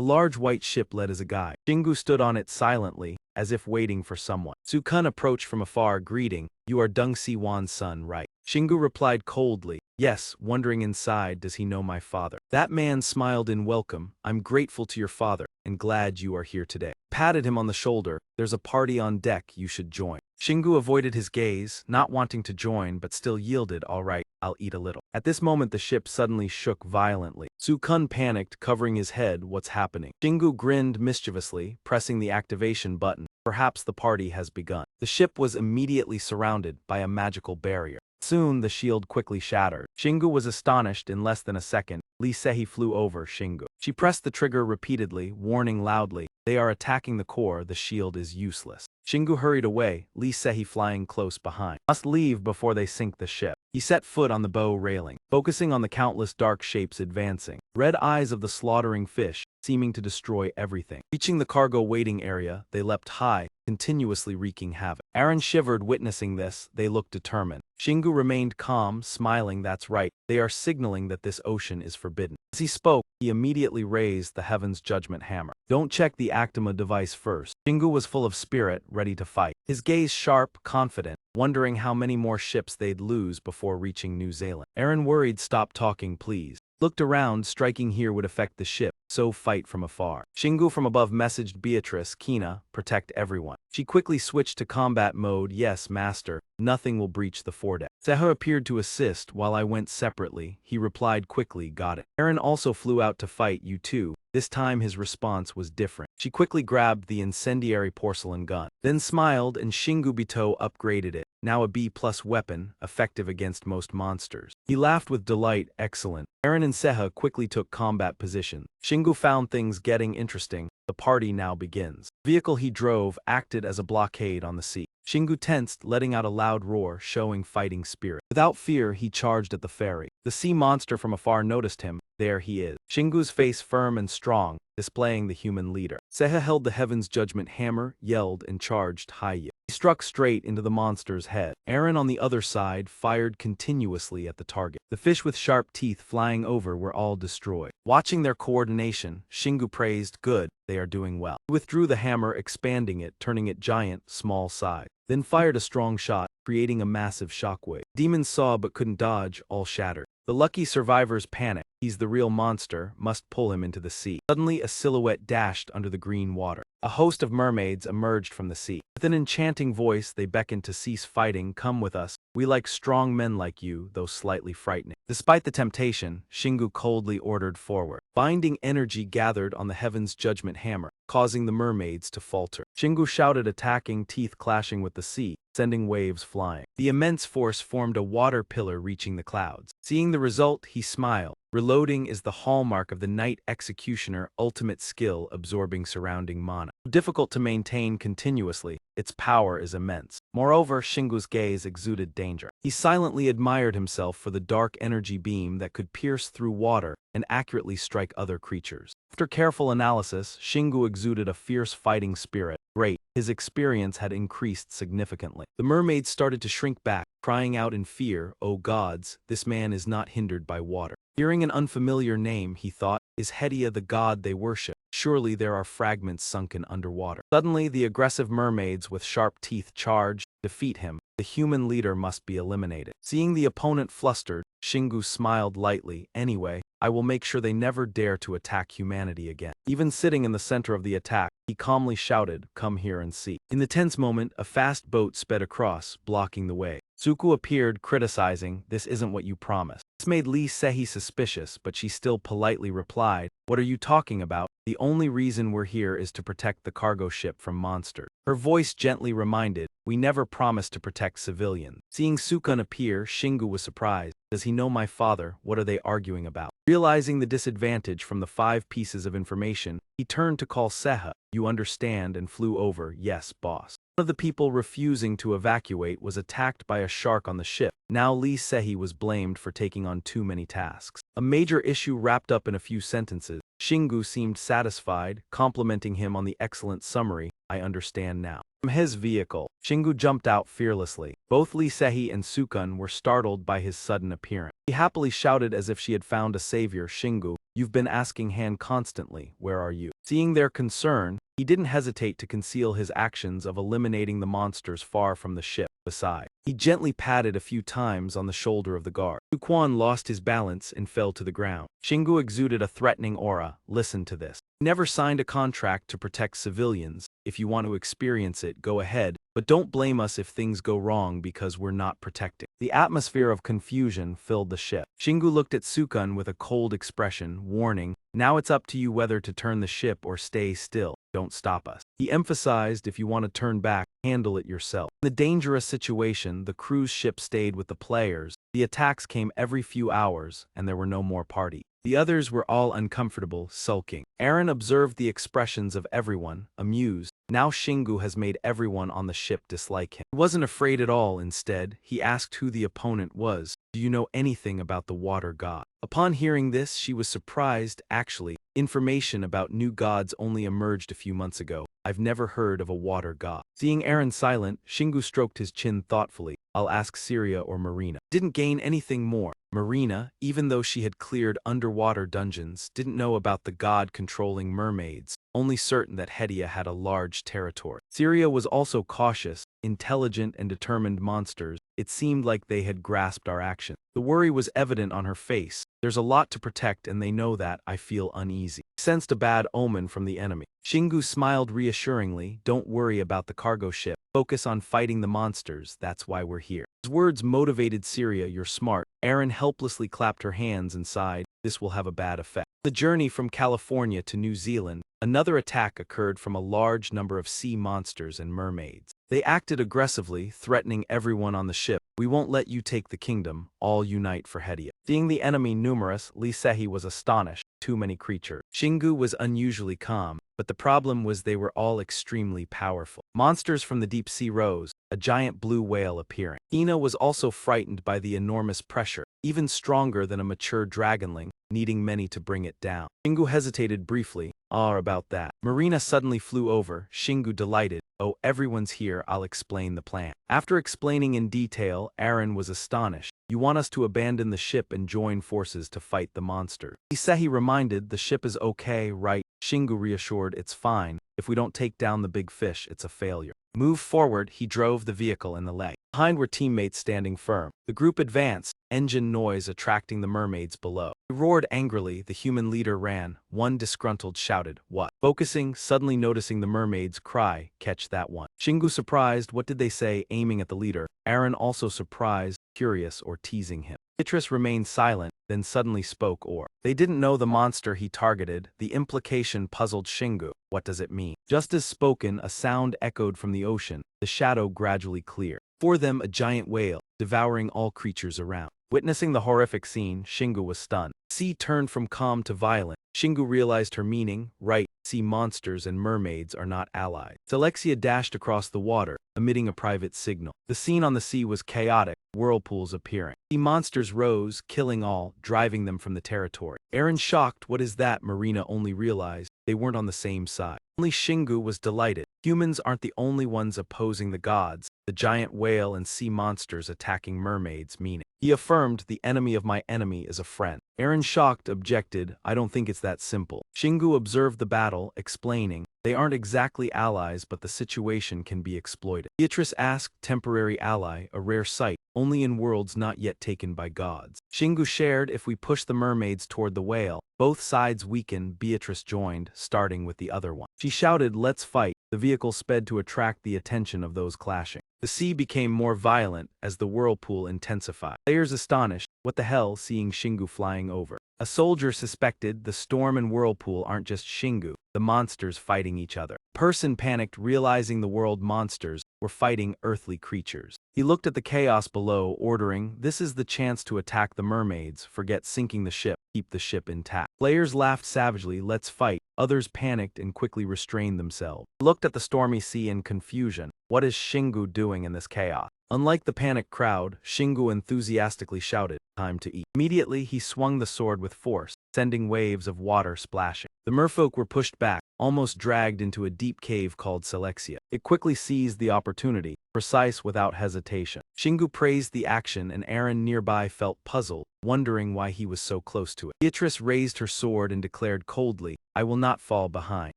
large white ship led as a guide. Shingu stood on it silently, as if waiting for someone. Su-kun approached from afar, greeting. You are Deng Si-wan's son, right? Shingu replied coldly. Yes, wondering inside, does he know my father? That man smiled in welcome. I'm grateful to your father, and glad you are here today. Patted him on the shoulder. There's a party on deck, you should join. Shingu avoided his gaze, not wanting to join but still yielded. All right, I'll eat a little. At this moment the ship suddenly shook violently. Su-kun panicked, covering his head. What's happening? Shingu grinned mischievously, pressing the activation button. Perhaps the party has begun. The ship was immediately surrounded by a magical barrier. Soon the shield quickly shattered. Shingu was astonished. In less than a second, Lisei flew over Shingu. She pressed the trigger repeatedly, warning loudly. They are attacking the core, the shield is useless. Shingu hurried away, Lisei flying close behind. Must leave before they sink the ship. He set foot on the bow railing, focusing on the countless dark shapes advancing. Red eyes of the slaughtering fish, seeming to destroy everything. Reaching the cargo waiting area, they leapt high, continuously wreaking havoc. Aaron shivered witnessing this. They looked determined. Shingu remained calm, smiling. That's right, they are signaling that this ocean is forbidden. As he spoke, he immediately raised the Heaven's Judgment Hammer. Don't check the Actima device first. Shingu was full of spirit, ready to fight. His gaze sharp, confident, wondering how many more ships they'd lose before reaching New Zealand. Aaron worried. Stop talking, please. Looked around. Striking here would affect the ship, so fight from afar. Shingu from above messaged Beatrice. Kina, protect everyone. She quickly switched to combat mode. Yes, master. Nothing will breach the foredeck. Seha appeared to assist while I went separately. He replied quickly. Got it. Aaron also flew out to fight. You too. This time his response was different. She quickly grabbed the incendiary porcelain gun, then smiled, and Shingu Bito upgraded it. Now a B+ weapon, effective against most monsters. He laughed with delight. Excellent. Aaron and Seha quickly took combat position. Shingu found things getting interesting. The party now begins. The vehicle he drove acted as a blockade on the sea. Shingu tensed, letting out a loud roar, showing fighting spirit. Without fear, he charged at the ferry. The sea monster from afar noticed him. There he is. Shingu's face firm and strong, displaying the human leader. Seha held the Heaven's Judgment hammer, yelled, and charged Haiya. He struck straight into the monster's head. Eren on the other side fired continuously at the target. The fish with sharp teeth flying over were all destroyed. Watching their coordination, Shingu praised, "Good, they are doing well." He withdrew the hammer, expanding it, turning it giant, small size. Then fired a strong shot, creating a massive shockwave. Demons saw but couldn't dodge, all shattered. The lucky survivors panicked. He's the real monster, must pull him into the sea. Suddenly a silhouette dashed under the green water. A host of mermaids emerged from the sea. With an enchanting voice they beckoned to cease fighting. "Come with us. We like strong men like you, though slightly frightening." Despite the temptation, Shingu coldly ordered forward. Binding energy gathered on the Heaven's Judgment hammer, causing the mermaids to falter. Shingu shouted, attacking, teeth clashing with the sea, sending waves flying. The immense force formed a water pillar reaching the clouds. Seeing the result, he smiled. Reloading is the hallmark of the Knight Executioner, ultimate skill absorbing surrounding mana. Difficult to maintain continuously, its power is immense. Moreover, Shingu's gaze exuded danger. He silently admired himself for the dark energy beam that could pierce through water and accurately strike other creatures. After careful analysis, Shingu exuded a fierce fighting spirit. Great, his experience had increased significantly. The mermaids started to shrink back, crying out in fear, "Oh gods, this man is not hindered by water." Hearing an unfamiliar name, he thought, is Hedia the god they worship? Surely there are fragments sunken underwater. Suddenly, the aggressive mermaids with sharp teeth charge, defeat him. The human leader must be eliminated. Seeing the opponent flustered, Shingu smiled lightly. "Anyway, I will make sure they never dare to attack humanity again." Even sitting in the center of the attack, he calmly shouted, "Come here and see." In the tense moment, a fast boat sped across, blocking the way. Suku appeared, criticizing, "This isn't what you promised." This made Lee Sehi suspicious, but she still politely replied, "What are you talking about? The only reason we're here is to protect the cargo ship from monsters." Her voice gently reminded, "We never promised to protect civilians." Seeing Sukun appear, Shingu was surprised. "Does he know my father? What are they arguing about?" Realizing the disadvantage from the 5 pieces of information, he turned to call Seha. "You understand," and flew over. "Yes, boss." One of the people refusing to evacuate was attacked by a shark on the ship. Now Lee Sehi was blamed for taking on too many tasks. A major issue wrapped up in a few sentences. Shingu seemed satisfied, complimenting him on the excellent summary. "I understand now." From his vehicle, Shingu jumped out fearlessly. Both Lee Sehi and Sukun were startled by his sudden appearance. He happily shouted as if she had found a savior. "Shingu, you've been asking Han constantly. Where are you?" Seeing their concern, he didn't hesitate to conceal his actions of eliminating the monsters far from the ship. Beside, he gently patted a few times on the shoulder of the guard. Sukwon lost his balance and fell to the ground. Shingu exuded a threatening aura. "Listen to this. I never signed a contract to protect civilians. If you want to experience it, go ahead, but don't blame us if things go wrong because we're not protecting." The atmosphere of confusion filled the ship. Shingu looked at Sukun with a cold expression, warning, "Now it's up to you whether to turn the ship or stay still. Don't stop us." He emphasized, "If you want to turn back, handle it yourself." In the dangerous situation, the cruise ship stayed with the players. The attacks came every few hours, and there were no more parties. The others were all uncomfortable, sulking. Eren observed the expressions of everyone, amused. Now Shingu has made everyone on the ship dislike him. He wasn't afraid at all. Instead, he asked who the opponent was. "Do you know anything about the water god?" Upon hearing this, she was surprised. "Actually, information about new gods only emerged a few months ago. I've never heard of a water god." Seeing Eren silent, Shingu stroked his chin thoughtfully. "I'll ask Syria or Marina." Didn't gain anything more. Marina, even though she had cleared underwater dungeons, didn't know about the god controlling mermaids, only certain that Hedia had a large territory. Syria was also cautious. Intelligent and determined monsters, it seemed like they had grasped our action. The worry was evident on her face. "There's a lot to protect and they know that. I feel uneasy." He sensed a bad omen from the enemy. Shingu smiled reassuringly. "Don't worry about the cargo ship. Focus on fighting the monsters. That's why we're here." His words motivated Syria. "You're smart." Eren helplessly clapped her hands and sighed. "This will have a bad effect." The journey from California to New Zealand, another attack occurred from a large number of sea monsters and mermaids. They acted aggressively, threatening everyone on the ship. We won't let you take the kingdom, all unite for Hedia. Seeing the enemy numerous, Lee Sehi was astonished. Too many creatures. Shingu was unusually calm, but the problem was they were all extremely powerful. Monsters from the deep sea rose, a giant blue whale appearing. Ina was also frightened by the enormous pressure, even stronger than a mature dragonling, needing many to bring it down. Shingu hesitated briefly. About that. Marina suddenly flew over, Shingu delighted. Oh, everyone's here, I'll explain the plan. After explaining in detail, Aaron was astonished. You want us to abandon the ship and join forces to fight the monster. Isehi reminded, the ship is okay, right? Shingu reassured, it's fine. If we don't take down the big fish, it's a failure. Move forward, he drove the vehicle in the leg. Behind were teammates standing firm. The group advanced, engine noise attracting the mermaids below. They roared angrily, the human leader ran. One disgruntled shouted, what? Focusing, suddenly noticing the mermaids cry, catch that one. Shingu surprised, what did they say, aiming at the leader. Aaron also surprised, curious or teasing him. Beatrice remained silent, then suddenly spoke they didn't know the monster he targeted. The implication puzzled Shingu. What does it mean? Just as spoken, a sound echoed from the ocean. The shadow gradually cleared. For them, a giant whale, devouring all creatures around. Witnessing the horrific scene, Shingu was stunned. Sea turned from calm to violent. Shingu realized her meaning. Right, sea monsters and mermaids are not allies. Alexia dashed across the water, emitting a private signal. The scene on the sea was chaotic, whirlpools appearing. Sea monsters rose, killing all, driving them from the territory. Aaron shocked, what is that? Marina only realized they weren't on the same side. Only Shingu was delighted. Humans aren't the only ones opposing the gods. The giant whale and sea monsters attacking mermaids, meaning. He affirmed, the enemy of my enemy is a friend. Aaron shocked objected, I don't think it's that simple. Shingu observed the battle, explaining, they aren't exactly allies but the situation can be exploited. Beatrice asked, temporary ally, a rare sight, only in worlds not yet taken by gods. Shingu shared, if we push the mermaids toward the whale, both sides weaken. Beatrice joined, starting with the other one. She shouted, let's fight. The vehicle sped to attract the attention of those clashing. The sea became more violent as the whirlpool intensified. Players astonished, what the hell, seeing Shingu flying over. A soldier suspected the storm and whirlpool aren't just Shingu, the monsters fighting each other. Person panicked, realizing the world monsters were fighting earthly creatures. He looked at the chaos below, ordering, this is the chance to attack the mermaids, forget sinking the ship, keep the ship intact. Players laughed savagely, let's fight. Others panicked and quickly restrained themselves. He looked at the stormy sea in confusion. What is Shingu doing in this chaos? Unlike the panicked crowd, Shingu enthusiastically shouted, time to eat. Immediately, he swung the sword with force, sending waves of water splashing. The merfolk were pushed back, almost dragged into a deep cave called Selexia. It quickly seized the opportunity, precise without hesitation. Shingu praised the action and Aaron nearby felt puzzled, wondering why he was so close to it. Beatrice raised her sword and declared coldly, I will not fall behind.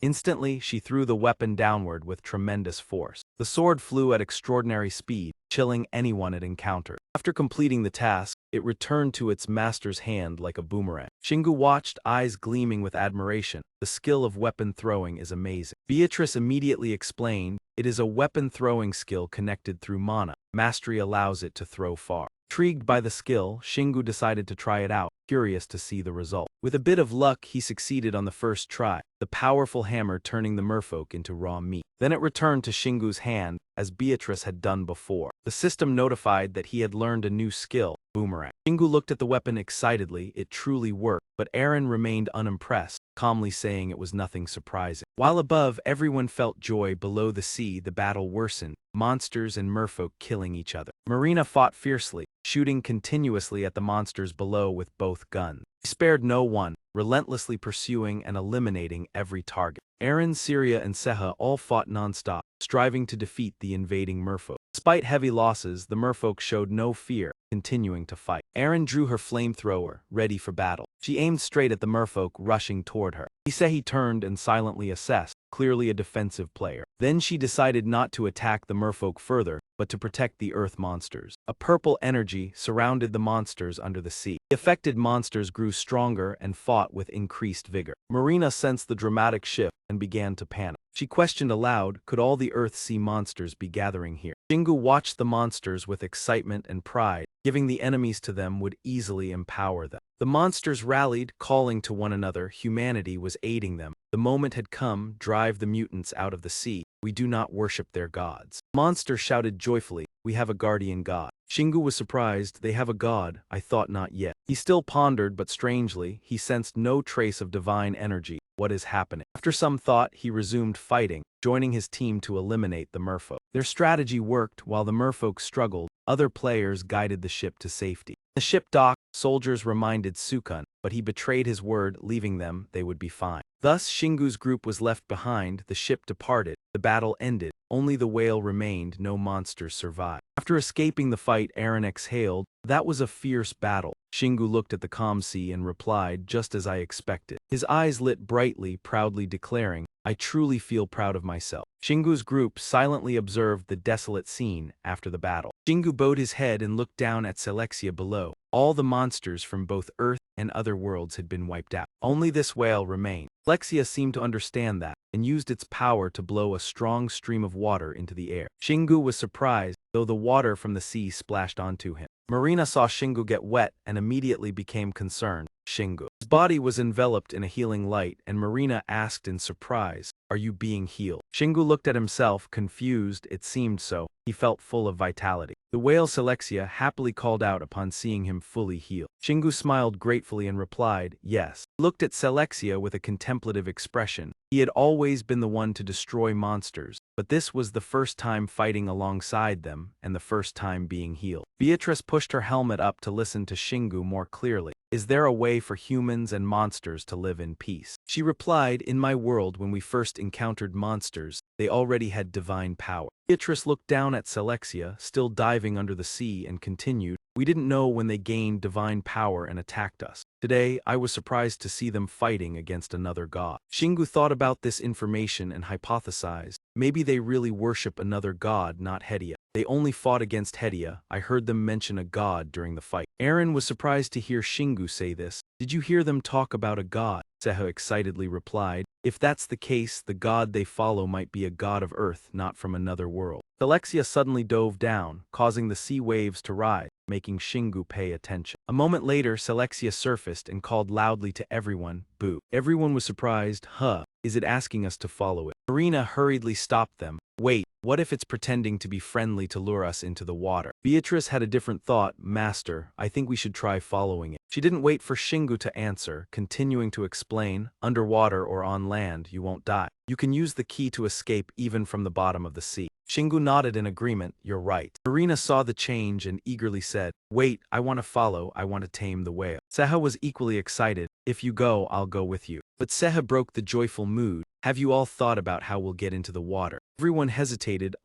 Instantly, she threw the weapon downward with tremendous force. The sword flew at extraordinary speed, chilling anyone it encountered. After completing the task, it returned to its master's hand like a boomerang. Shingu watched, eyes gleaming with admiration. The skill of weapon throwing is amazing. Beatrice immediately explained, it is a weapon throwing skill connected through mana. Mastery allows it to throw far. Intrigued by the skill, Shingu decided to try it out, curious to see the result. With a bit of luck, he succeeded on the first try, the powerful hammer turning the merfolk into raw meat. Then it returned to Shingu's hand, as Beatrice had done before. The system notified that he had learned a new skill, boomerang. Shingu looked at the weapon excitedly, it truly worked, but Aaron remained unimpressed, calmly saying it was nothing surprising. While above, everyone felt joy. Below the sea, the battle worsened, monsters and merfolk killing each other. Marina fought fiercely, shooting continuously at the monsters below with both guns. He spared no one, relentlessly pursuing and eliminating every target. Aaron, Syria, and Seha all fought non-stop, striving to defeat the invading merfolk. Despite heavy losses, the merfolk showed no fear, continuing to fight. Aaron drew her flamethrower, ready for battle. She aimed straight at the merfolk rushing toward her. He turned and silently assessed, clearly a defensive player. Then she decided not to attack the merfolk further, but to protect the earth monsters. A purple energy surrounded the monsters under the sea. The affected monsters grew stronger and fought with increased vigor. Marina sensed the dramatic shift and began to panic. She questioned aloud, could all the earth sea monsters be gathering here? Shingu watched the monsters with excitement and pride. Giving the enemies to them would easily empower them. The monsters rallied, calling to one another. Humanity was aiding them. The moment had come, drive the mutants out of the sea. We do not worship their gods. Monsters shouted joyfully, we have a guardian god. Shingu was surprised. They have a god, I thought not yet. He still pondered, but strangely, he sensed no trace of divine energy. What is happening? After some thought, he resumed fighting, joining his team to eliminate the merfolk. Their strategy worked. While the merfolk struggled, other players guided the ship to safety. The ship docked, soldiers reminded Sukun, but he betrayed his word, leaving them. They would be fine. Thus, Shingu's group was left behind, the ship departed, the battle ended, only the whale remained, no monsters survived. After escaping the fight, Eren exhaled, "That was a fierce battle." Shingu looked at the calm sea and replied, "Just as I expected." His eyes lit brightly, proudly declaring, "I truly feel proud of myself." Shingu's group silently observed the desolate scene after the battle. Shingu bowed his head and looked down at Selexia below. All the monsters from both Earth and other worlds had been wiped out. Only this whale remained. Selexia seemed to understand that, and used its power to blow a strong stream of water into the air. Shingu was surprised, though the water from the sea splashed onto him. Marina saw Shingu get wet and immediately became concerned. Shingu. His body was enveloped in a healing light, and Marina asked in surprise, "Are you being healed?" Shingu looked at himself, confused. It seemed so. He felt full of vitality. The whale Selexia happily called out upon seeing him fully healed. Shingu smiled gratefully and replied, "Yes." He looked at Selexia with a contemplative expression. He had always been the one to destroy monsters, but this was the first time fighting alongside them, and the first time being healed. Beatrice pushed her helmet up to listen to Shingu more clearly. "Is there a way for humans and monsters to live in peace?" She replied, "In my world, when we first encountered monsters, they already had divine power." Beatrice looked down at Selexia, still diving under the sea, and continued, "We didn't know when they gained divine power and attacked us. Today, I was surprised to see them fighting against another god." Shingu thought about this information and hypothesized, maybe they really worship another god, not Hedia. They only fought against Hedia. I heard them mention a god during the fight. Eren was surprised to hear Shingu say this. "Did you hear them talk about a god?" Seha excitedly replied, "If that's the case, the god they follow might be a god of Earth, not from another world." Selexia suddenly dove down, causing the sea waves to rise, making Shingu pay attention. A moment later, Selexia surfaced and called loudly to everyone, "Boo." Everyone was surprised. "Huh, is it asking us to follow it?" Marina hurriedly stopped them. "Wait, what if it's pretending to be friendly to lure us into the water?" Beatrice had a different thought. "Master, I think we should try following it." She didn't wait for Shingu to answer, continuing to explain, "Underwater or on land, you won't die. You can use the key to escape even from the bottom of the sea." Shingu nodded in agreement. "You're right." Marina saw the change and eagerly said, "Wait, I want to follow. I want to tame the whale." Seha was equally excited. "If you go, I'll go with you." But Seha broke the joyful mood. "Have you all thought about how we'll get into the water?" Everyone hesitated.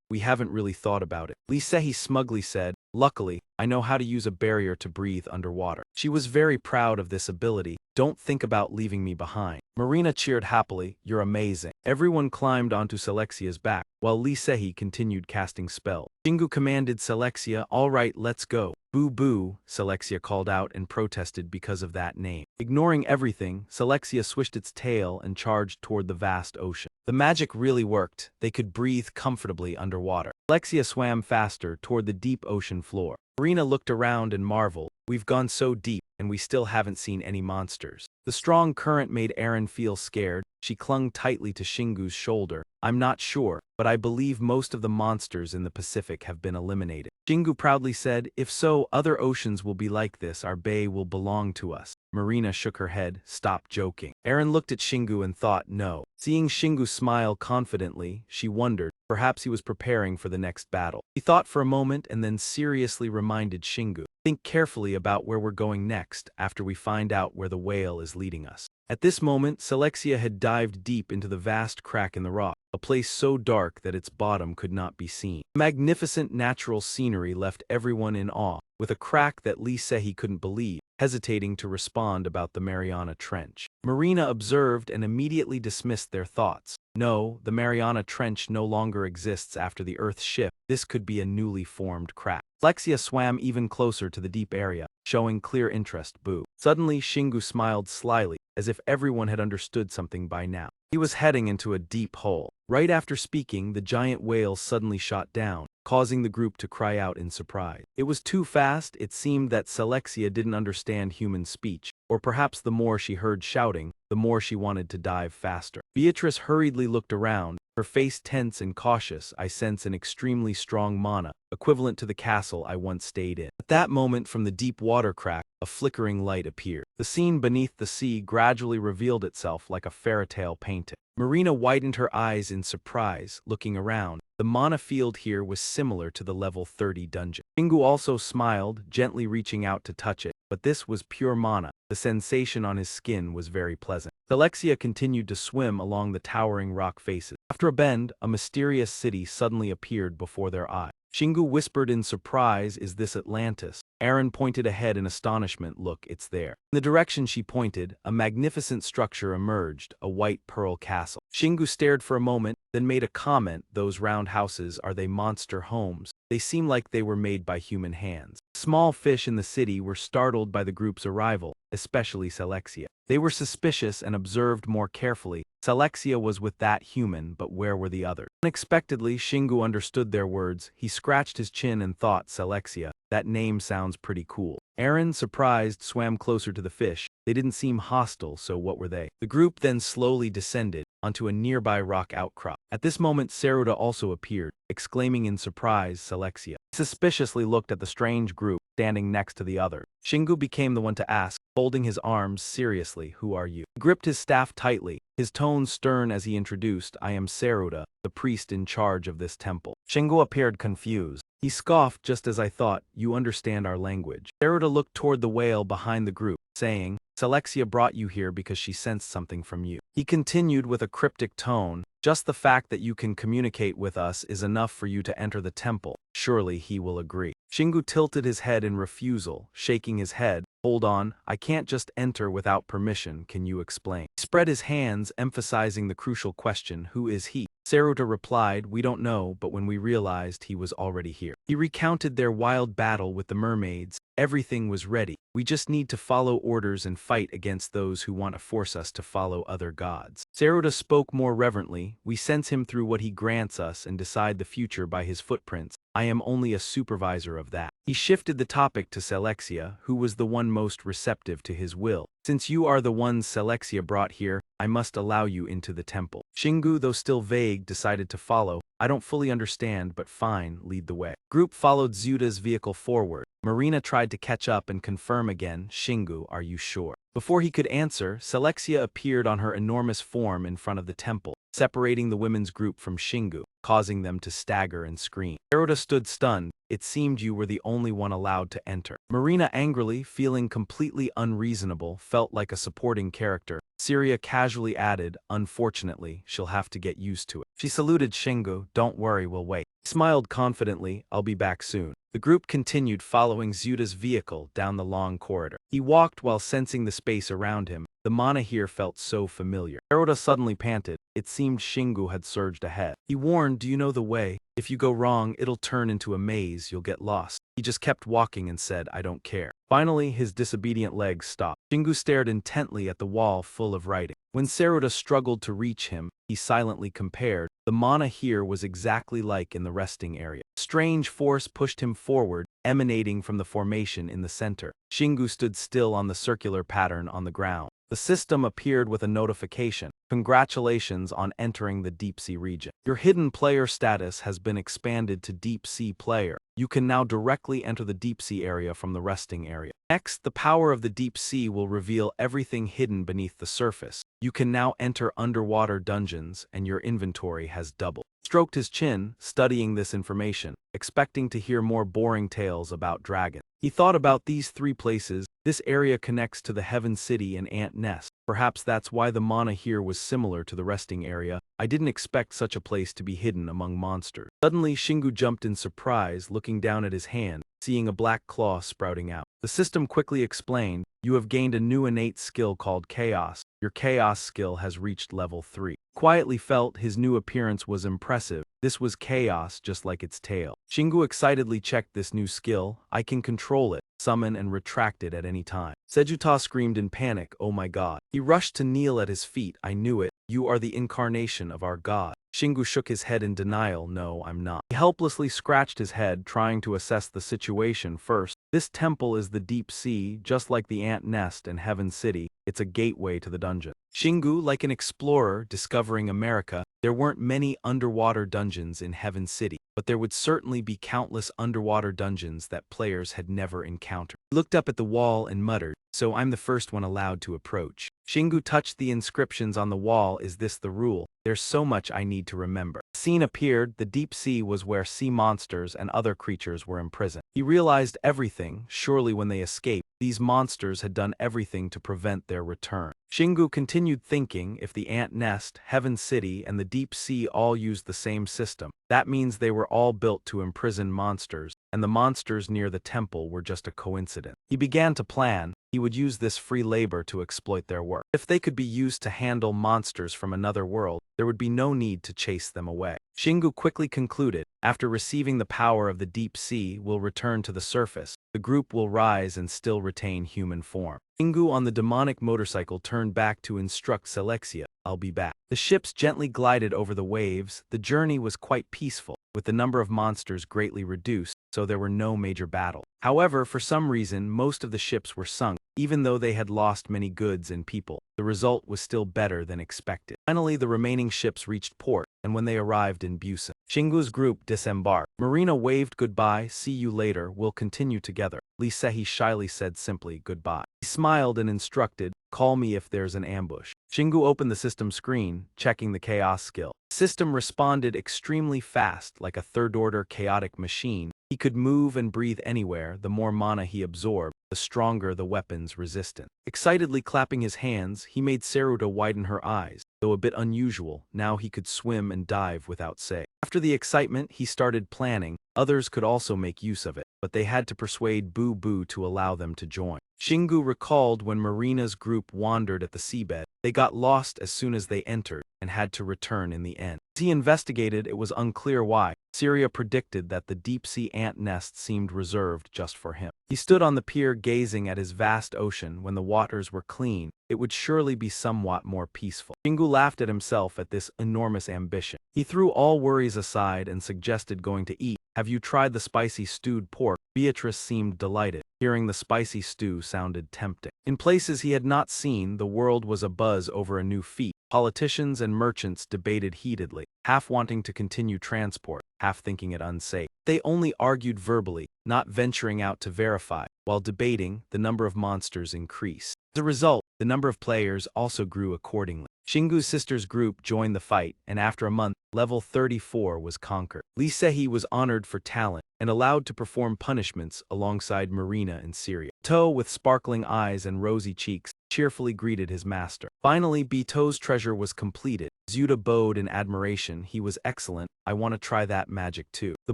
We haven't really thought about it." Lee Sehi smugly said, "Luckily, I know how to use a barrier to breathe underwater." She was very proud of this ability. "Don't think about leaving me behind." Marina cheered happily, "You're amazing." Everyone climbed onto Selexia's back, while Lee Sehi continued casting spells. Shingu commanded Selexia, "All right, let's go." "Boo boo," Selexia called out and protested because of that name. Ignoring everything, Selexia swished its tail and charged toward the vast ocean. The magic really worked. They could breathe comfortably underwater. Selexia swam faster toward the deep ocean floor. Marina looked around and marveled. "We've gone so deep, and we still haven't seen any monsters." The strong current made Eren feel scared. She clung tightly to Shingu's shoulder. "I'm not sure, but I believe most of the monsters in the Pacific have been eliminated." Shingu proudly said, "If so, other oceans will be like this. Our bay will belong to us." Marina shook her head. "Stop joking." Eren looked at Shingu and thought, no. Seeing Shingu smile confidently, she wondered, perhaps he was preparing for the next battle. He thought for a moment and then seriously reminded Shingu, "Think carefully about where we're going next after we find out where the whale is leading us." At this moment, Selexia had dived deep into the vast crack in the rock, a place so dark that its bottom could not be seen. Magnificent natural scenery left everyone in awe, with a crack that Lee Sehi couldn't believe, hesitating to respond about the Mariana Trench. Marina observed and immediately dismissed their thoughts. No, the Mariana Trench no longer exists after the Earth's shift. This could be a newly formed crack. Selexia swam even closer to the deep area, showing clear interest. Boo. Suddenly, Shingu smiled slyly, as if everyone had understood something by now. He was heading into a deep hole. Right after speaking, the giant whale suddenly shot down, causing the group to cry out in surprise. It was too fast. It seemed that Selexia didn't understand human speech, or perhaps the more she heard shouting, the more she wanted to dive faster. Beatrice hurriedly looked around, her face tense and cautious. I sense an extremely strong mana, equivalent to the castle I once stayed in. At that moment, from the deep water crack, a flickering light appeared. The scene beneath the sea gradually revealed itself like a fairy tale painting. Marina widened her eyes in surprise, looking around. The mana field here was similar to the level 30 dungeon. Shingu also smiled, gently reaching out to touch it, but this was pure mana. The sensation on his skin was very pleasant. Alexia continued to swim along the towering rock faces. After a bend, a mysterious city suddenly appeared before their eyes. Shingu whispered in surprise, "Is this Atlantis?" Aaron pointed ahead in astonishment. "Look, it's there." In the direction she pointed, a magnificent structure emerged, a white pearl castle. Shingu stared for a moment, then made a comment. "Those round houses, are they monster homes? They seem like they were made by human hands." Small fish in the city were startled by the group's arrival, especially Selexia. They were suspicious and observed more carefully. Selexia was with that human, but where were the others? Unexpectedly, Shingu understood their words. He scratched his chin and thought, "Selexia, that name sounds pretty cool." Aaron, surprised, swam closer to the fish. They didn't seem hostile, so what were they? The group then slowly descended onto a nearby rock outcrop. At this moment, Saruda also appeared, exclaiming in surprise, "Selexia." He suspiciously looked at the strange group standing next to the other. Shingu became the one to ask, folding his arms seriously, "Who are you?" He gripped his staff tightly, his tone stern as he introduced, "I am Saruda, the priest in charge of this temple." Shingu appeared confused. He scoffed, "Just as I thought, you understand our language." Saruda looked toward the whale behind the group, saying, "Selexia brought you here because she sensed something from you." He continued with a cryptic tone, "Just the fact that you can communicate with us is enough for you to enter the temple. Surely he will agree." Shingu tilted his head in refusal, shaking his head. "Hold on, I can't just enter without permission, can you explain?" He spread his hands, emphasizing the crucial question, "Who is he?" Saruta replied, "We don't know, but when we realized he was already here." He recounted their wild battle with the mermaids. "Everything was ready. We just need to follow orders and fight against those who want to force us to follow other gods." Saruta spoke more reverently, "We sense him through what he grants us and decide the future by his footprints. I am only a supervisor of that." He shifted the topic to Selexia, who was the one most receptive to his will. "Since you are the ones Selexia brought here, I must allow you into the temple." Shingu, though still vague, decided to follow. "I don't fully understand, but fine, lead the way." Group followed Zuta's vehicle forward. Marina tried to catch up and confirm again, "Shingu, are you sure?" Before he could answer, Selexia appeared on her enormous form in front of the temple, separating the women's group from Shingu, causing them to stagger and scream. Saruta stood stunned. "It seemed you were the only one allowed to enter." Marina angrily, feeling completely unreasonable, felt like a supporting character. Syria casually added, "Unfortunately, she'll have to get used to it." She saluted Shingu, "Don't worry, we'll wait." He smiled confidently, "I'll be back soon." The group continued following Zuta's vehicle down the long corridor. He walked while sensing the space around him. The mana here felt so familiar. Saruta suddenly panted. It seemed Shingu had surged ahead. He warned, "Do you know the way? If you go wrong, it'll turn into a maze, you'll get lost." He just kept walking and said, "I don't care." Finally, his disobedient legs stopped. Shingu stared intently at the wall full of writing. When Saruta struggled to reach him, he silently compared. The mana here was exactly like in the resting area. Strange force pushed him forward, emanating from the formation in the center. Shingu stood still on the circular pattern on the ground. The system appeared with a notification. "Congratulations on entering the Deep Sea region. Your hidden player status has been expanded to Deep Sea Player. You can now directly enter the Deep Sea area from the resting area." Next, the power of the Deep Sea will reveal everything hidden beneath the surface. You can now enter underwater dungeons, and your inventory has doubled. Stroked his chin, studying this information, expecting to hear more boring tales about dragons. He thought about these three places. This area connects to the Heaven City and Ant Nest. Perhaps that's why the mana here was similar to the resting area. I didn't expect such a place to be hidden among monsters. Suddenly, Shingu jumped in surprise, looking down at his hand, seeing a black claw sprouting out. The system quickly explained, "You have gained a new innate skill called Chaos. Your Chaos skill has reached level 3. Quietly felt his new appearance was impressive. This was chaos just like its tail. Shingu excitedly checked this new skill. "I can control it. summon and retract it at any time. Sejuta screamed in panic, "Oh my god." He rushed to kneel at his feet. "I knew it. You are the incarnation of our god." Shingu shook his head in denial. "No, I'm not." He helplessly scratched his head, trying to assess the situation first. "This temple is the deep sea, just like the ant nest in Heaven City. It's a gateway to the dungeon." Shingu, like an explorer discovering America, there weren't many underwater dungeons in Heaven City, but there would certainly be countless underwater dungeons that players had never encountered. He looked up at the wall and muttered, "So I'm the first one allowed to approach." Shingu touched the inscriptions on the wall. "Is this the rule? There's so much I need to remember." A scene appeared. The deep sea was where sea monsters and other creatures were imprisoned. He realized everything. Surely when they escaped, these monsters had done everything to prevent their return. Shingu continued thinking, if the ant nest, Heaven City, and the deep sea all used the same system, that means they were all built to imprison monsters, and the monsters near the temple were just a coincidence. He began to plan. He would use this free labor to exploit their work. If they could be used to handle monsters from another world, there would be no need to chase them away. Shingu quickly concluded, after receiving the power of the deep sea will return to the surface, the group will rise and still retain human form. Shingu on the demonic motorcycle turned back to instruct Selexia, "I'll be back." The ships gently glided over the waves. The journey was quite peaceful, with the number of monsters greatly reduced, so there were no major battles. However, for some reason, most of the ships were sunk. Even though they had lost many goods and people, the result was still better than expected. Finally, the remaining ships reached port, and when they arrived in Busan, Shingu's group disembarked. Marina waved goodbye. "See you later, we'll continue together." Lee Sehi shyly said simply, "Goodbye." He smiled and instructed, "Call me if there's an ambush." Shingu opened the system screen, checking the chaos skill. The system responded extremely fast, like a third-order chaotic machine. He could move and breathe anywhere. The more mana he absorbed, the stronger the weapon's resistance. Excitedly clapping his hands, he made Saruta widen her eyes. Though a bit unusual, now he could swim and dive without say. After the excitement, he started planning. Others could also make use of it, but they had to persuade Boo Boo to allow them to join. Shingu recalled when Marina's group wandered at the seabed. They got lost as soon as they entered, and had to return in the end. As he investigated, it was unclear why. Syria predicted that the deep-sea ant nest seemed reserved just for him. He stood on the pier gazing at his vast ocean. When the waters were clean, it would surely be somewhat more peaceful. Shingu laughed at himself at this enormous ambition. He threw all worries aside and suggested going to eat. "Have you tried the spicy stewed pork?" Beatrice seemed delighted. Hearing the spicy stew sounded tempting. In places he had not seen, the world was abuzz over a new feat. Politicians and merchants debated heatedly, half wanting to continue transport, half thinking it unsafe. They only argued verbally, not venturing out to verify. While debating, the number of monsters increased. As a result, the number of players also grew accordingly. Shingu's sister's group joined the fight, and after a month, level 34 was conquered. Lee Sehi was honored for talent and allowed to perform punishments alongside Marina and Syria. Toe, with sparkling eyes and rosy cheeks, cheerfully greeted his master. Finally, Bito's treasure was completed. Zuda bowed in admiration. "He was excellent. I want to try that magic too." The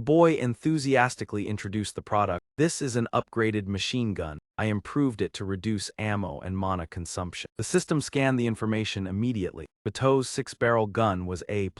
boy enthusiastically introduced the product. "This is an upgraded machine gun. I improved it to reduce ammo and mana consumption." The system scanned the information immediately. Bito's 6-barrel gun was A++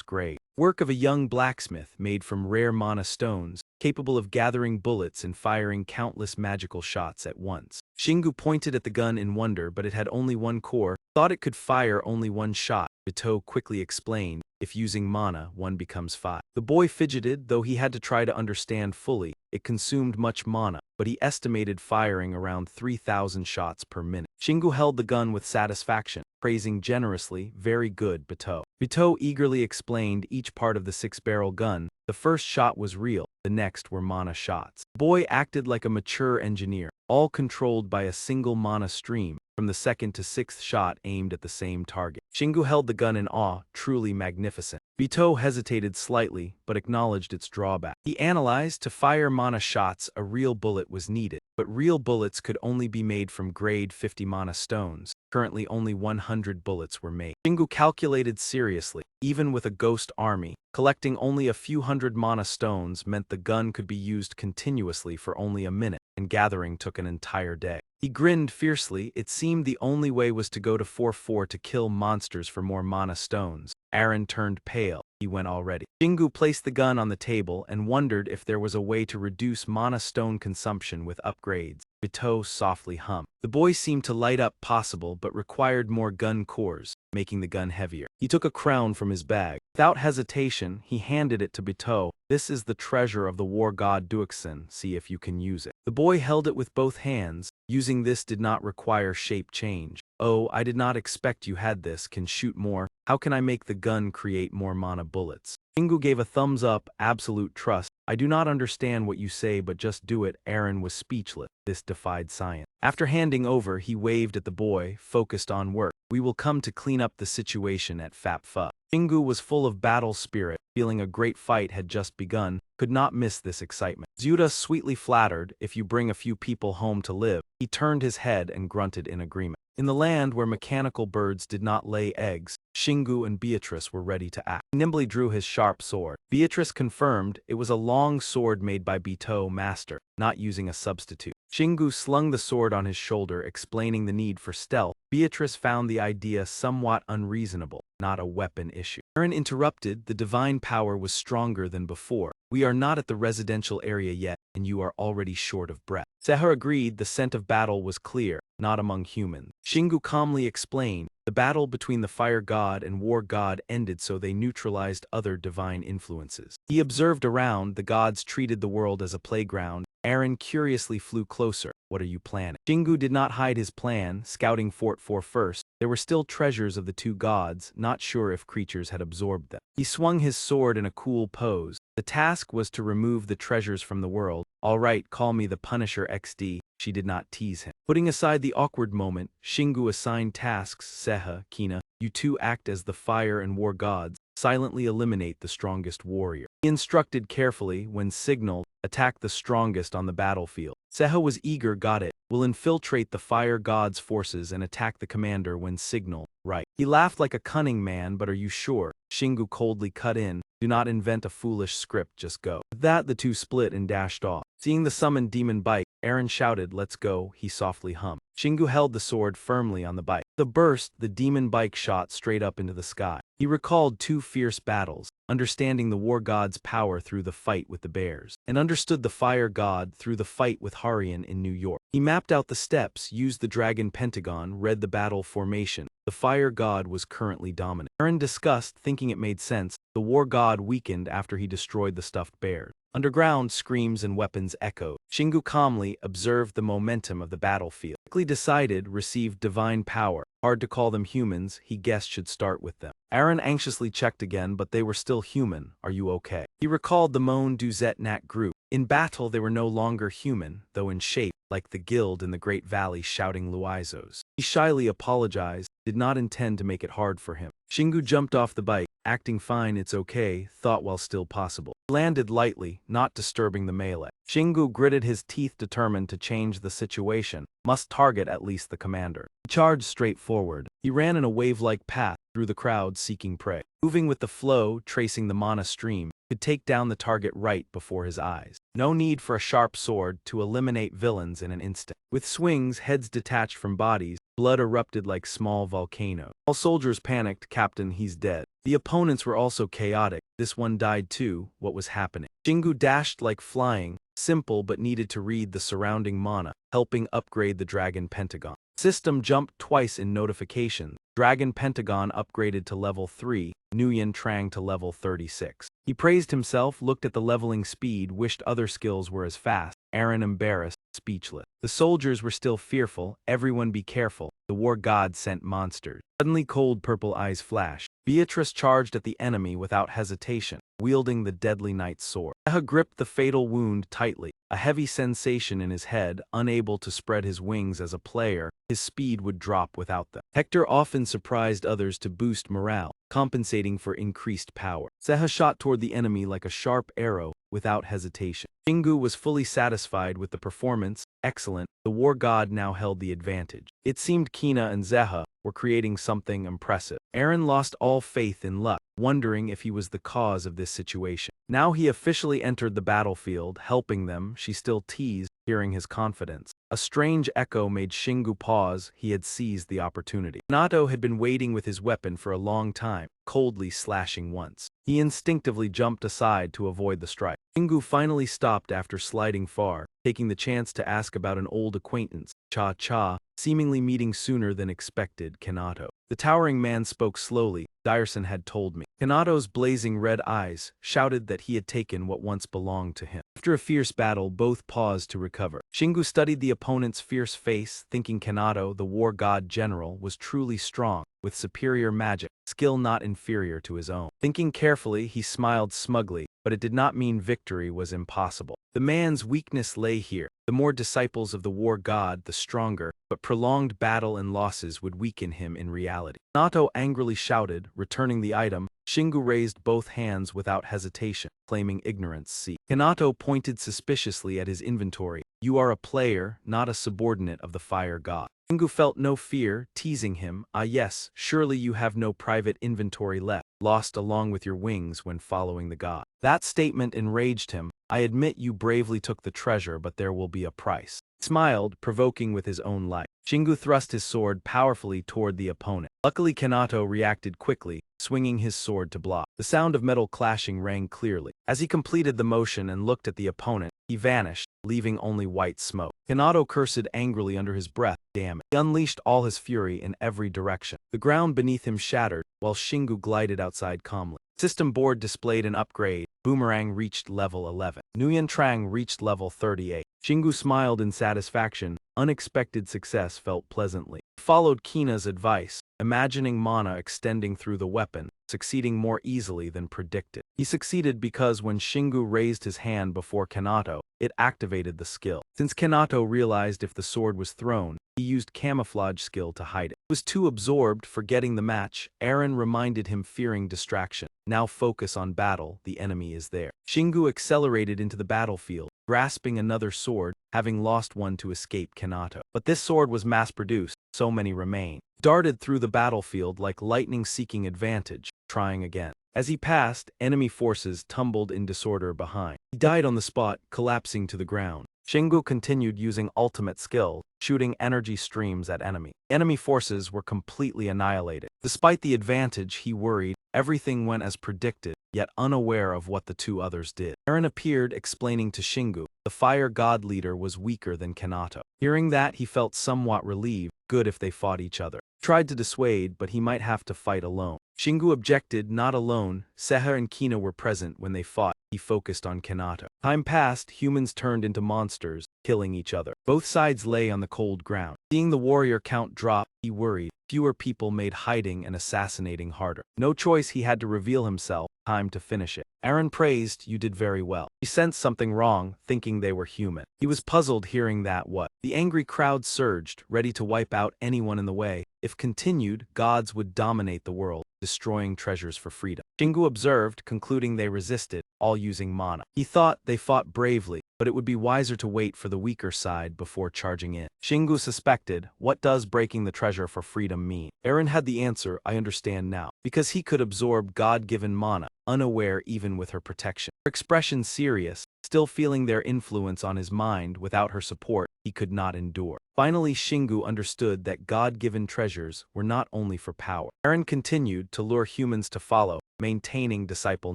grade. Work of a young blacksmith made from rare mana stones, capable of gathering bullets and firing countless magical shots at once. Shingu pointed at the gun in wonder, but it had only one core. Thought it could fire only one shot. Bito quickly explained, "If using mana, one becomes 5. The boy fidgeted, though he had to try to understand fully. It consumed much mana, but he estimated firing around 3,000 shots per minute. Shingu held the gun with satisfaction, praising generously, "Very good, Bito." Bito eagerly explained each part of the 6-barrel gun. The first shot was real, the next were mana shots. The boy acted like a mature engineer, all controlled by a single mana stream, from the second to 6th shot aimed at the same target. Shingu held the gun in awe, truly magnificent. Bito hesitated slightly, but acknowledged its drawback. He analyzed, to fire mana shots, a real bullet was needed, but real bullets could only be made from grade 50 mana stones. Currently only 100 bullets were made. Shingu calculated seriously. Even with a ghost army, collecting only a few hundred mana stones meant the gun could be used continuously for only a minute, and gathering took an entire day. He grinned fiercely. It seemed the only way was to go to 4-4 to kill monsters for more mana stones. Aaron turned pale. he went already. Shingu placed the gun on the table and wondered if there was a way to reduce mana stone consumption with upgrades. Bito softly hummed. The boy seemed to light up possible but required more gun cores, making the gun heavier. He took a crown from his bag. Without hesitation, he handed it to Bito. This is the treasure of the war god Duxin, see if you can use it. The boy held it with both hands. Using this did not require shape change. Oh, I did not expect you had this, can shoot more. How can I make the gun create more mana bullets? Shingu gave a thumbs up, absolute trust. I do not understand what you say but just do it. Aaron was speechless. This defied science. After handing over, he waved at the boy, focused on work. We will come to clean up the situation at Fap-Fu. Shingu was full of battle spirit, feeling a great fight had just begun, could not miss this excitement. Zuda sweetly flattered, if you bring a few people home to live. He turned his head and grunted in agreement. In the land where mechanical birds did not lay eggs, Shingu and Beatrice were ready to act. He nimbly drew his sharp sword. Beatrice confirmed it was a long sword made by Bito master, not using a substitute. Shingu slung the sword on his shoulder, explaining the need for stealth. Beatrice found the idea somewhat unreasonable, not a weapon issue. Aaron interrupted, the divine power was stronger than before. We are not at the residential area yet, and you are already short of breath. Seher agreed the scent of battle was clear, not among humans. Shingu calmly explained, the battle between the fire god and war god ended so they neutralized other divine influences. He observed around, the gods treated the world as a playground. Aaron curiously flew closer. What are you planning? Shingu did not hide his plan, scouting Fort 4 first. There were still treasures of the two gods, not sure if creatures had absorbed them. He swung his sword in a cool pose. The task was to remove the treasures from the world. All right, call me the Punisher XD. She did not tease him. Putting aside the awkward moment, Shingu assigned tasks. Seha, Kina, you two act as the fire and war gods. Silently eliminate the strongest warrior. He instructed carefully, when signaled, attack the strongest on the battlefield. Seha was eager, got it. Will infiltrate the fire god's forces and attack the commander when signaled. Right. He laughed like a cunning man, but are you sure? Shingu coldly cut in. Do not invent a foolish script, just go. With that, the two split and dashed off. Seeing the summoned demon bike, Aaron shouted, let's go, he softly hummed. Shingu held the sword firmly on the bike. The burst, the demon bike shot straight up into the sky. He recalled two fierce battles, understanding the war god's power through the fight with the bears, and understood the fire god through the fight with Harian in New York. He mapped out the steps, used the dragon pentagon, read the battle formation. The fire god was currently dominant. Aaron discussed, thinking it made sense. The war god weakened after he destroyed the stuffed bears. Underground, screams and weapons echoed. Shingu calmly observed the momentum of the battlefield. Quickly decided, received divine power. Hard to call them humans, he guessed should start with them. Aaron anxiously checked again, but they were still human. Are you okay? He recalled the Mon Duzet Nat group. In battle, they were no longer human, though in shape, like the guild in the Great Valley shouting Luizos. He shyly apologized, did not intend to make it hard for him. Shingu jumped off the bike, acting fine, it's okay, thought while still possible. He landed lightly, not disturbing the melee. Shingu gritted his teeth, determined to change the situation. Must target at least the commander. He charged straight forward. He ran in a wave-like path through the crowd seeking prey. Moving with the flow, tracing the mana stream, could take down the target right before his eyes. No need for a sharp sword to eliminate villains in an instant. With swings, heads detached from bodies, blood erupted like small volcanoes. All soldiers panicked, Captain, he's dead. The opponents were also chaotic. This one died too. What was happening? Shingu dashed like flying, simple but needed to read the surrounding mana, helping upgrade the dragon pentagon. System jumped twice in notification. Dragon Pentagon upgraded to level 3, Nguyen Trang to level 36. He praised himself, looked at the leveling speed, wished other skills were as fast. Aaron embarrassed, speechless. The soldiers were still fearful. Everyone be careful. The war god sent monsters. Suddenly cold purple eyes flashed. Beatrice charged at the enemy without hesitation, wielding the deadly knight's sword. Seha gripped the fatal wound tightly, a heavy sensation in his head, unable to spread his wings as a player, his speed would drop without them. Hector often surprised others to boost morale, compensating for increased power. Seha shot toward the enemy like a sharp arrow, without hesitation. Shingu was fully satisfied with the performance, excellent, the war god now held the advantage. It seemed Kina and Zeha, were creating something impressive. Eren lost all faith in luck, wondering if he was the cause of this situation. Now he officially entered the battlefield, helping them. She still teased, hearing his confidence. A strange echo made Shingu pause. He had seized the opportunity. Minato had been waiting with his weapon for a long time, coldly slashing once. He instinctively jumped aside to avoid the strike. Shingu finally stopped after sliding far, taking the chance to ask about an old acquaintance, Cha-Cha, seemingly meeting sooner than expected Kanato. The towering man spoke slowly. Dyerson had told me. Kanato's blazing red eyes shouted that he had taken what once belonged to him. After a fierce battle, both paused to recover. Shingu studied the opponent's fierce face, thinking Kanato, the war god general, was truly strong, with superior magic, skill not inferior to his own. Thinking carefully, he smiled smugly, but it did not mean victory was impossible. The man's weakness lay here. The more disciples of the war god, the stronger, but prolonged battle and losses would weaken him in reality. Kanato angrily shouted, returning the item. Shingu raised both hands without hesitation, claiming ignorance. See. Kanato pointed suspiciously at his inventory. You are a player, not a subordinate of the fire god. Shingu felt no fear, teasing him. Ah yes, surely you have no private inventory left, lost along with your wings when following the god. That statement enraged him. I admit you bravely took the treasure, but there will be a price. He smiled, provoking with his own light. Shingu thrust his sword powerfully toward the opponent. Luckily Kanato reacted quickly, swinging his sword to block. The sound of metal clashing rang clearly. As he completed the motion and looked at the opponent, he vanished, leaving only white smoke. Kanato cursed angrily under his breath. Damn it. He unleashed all his fury in every direction. The ground beneath him shattered, while Shingu glided outside calmly. System board displayed an upgrade. Boomerang reached level 11. Nguyen Trang reached level 38. Shingu smiled in satisfaction. Unexpected success felt pleasantly. He followed Kina's advice, imagining mana extending through the weapon, succeeding more easily than predicted. He succeeded because when Shingu raised his hand before Kanato, it activated the skill. Since Kanato realized if the sword was thrown, he used camouflage skill to hide it. He was too absorbed, forgetting the match. Eren reminded him, fearing distraction. Now focus on battle, the enemy is there. Shingu accelerated into the battlefield, grasping another sword, having lost one to escape Kanato. But this sword was mass-produced, so many remained. Darted through the battlefield like lightning seeking advantage, trying again. As he passed, enemy forces tumbled in disorder behind. He died on the spot, collapsing to the ground. Shingu continued using ultimate skill, shooting energy streams at enemy. Enemy forces were completely annihilated. Despite the advantage, he worried. Everything went as predicted, yet unaware of what the two others did. Eren appeared, explaining to Shingu, the fire god leader was weaker than Kanato. Hearing that, he felt somewhat relieved. Good if they fought each other. Tried to dissuade, but he might have to fight alone. Shingu objected, not alone. Seher and Kina were present when they fought. He focused on Kanato. Time passed, humans turned into monsters, killing each other. Both sides lay on the cold ground. Seeing the warrior count drop, he worried. Fewer people made hiding and assassinating harder. No choice, he had to reveal himself. Time to finish it. Eren praised, you did very well. He sensed something wrong, thinking they were human. He was puzzled hearing that what? The angry crowd surged, ready to wipe out anyone in the way. If continued, gods would dominate the world, destroying treasures for freedom. Shingu observed, concluding they resisted, all using mana. He thought they fought bravely, but it would be wiser to wait for the weaker side before charging in. Shingu suspected, what does breaking the treasure for freedom mean? Eren had the answer, I understand now. Because he could absorb God-given mana, unaware even with her protection. Her expression serious, still feeling their influence on his mind. Without her support, he could not endure. Finally, Shingu understood that God-given treasures were not only for power. Eren continued to lure humans to follow, maintaining disciple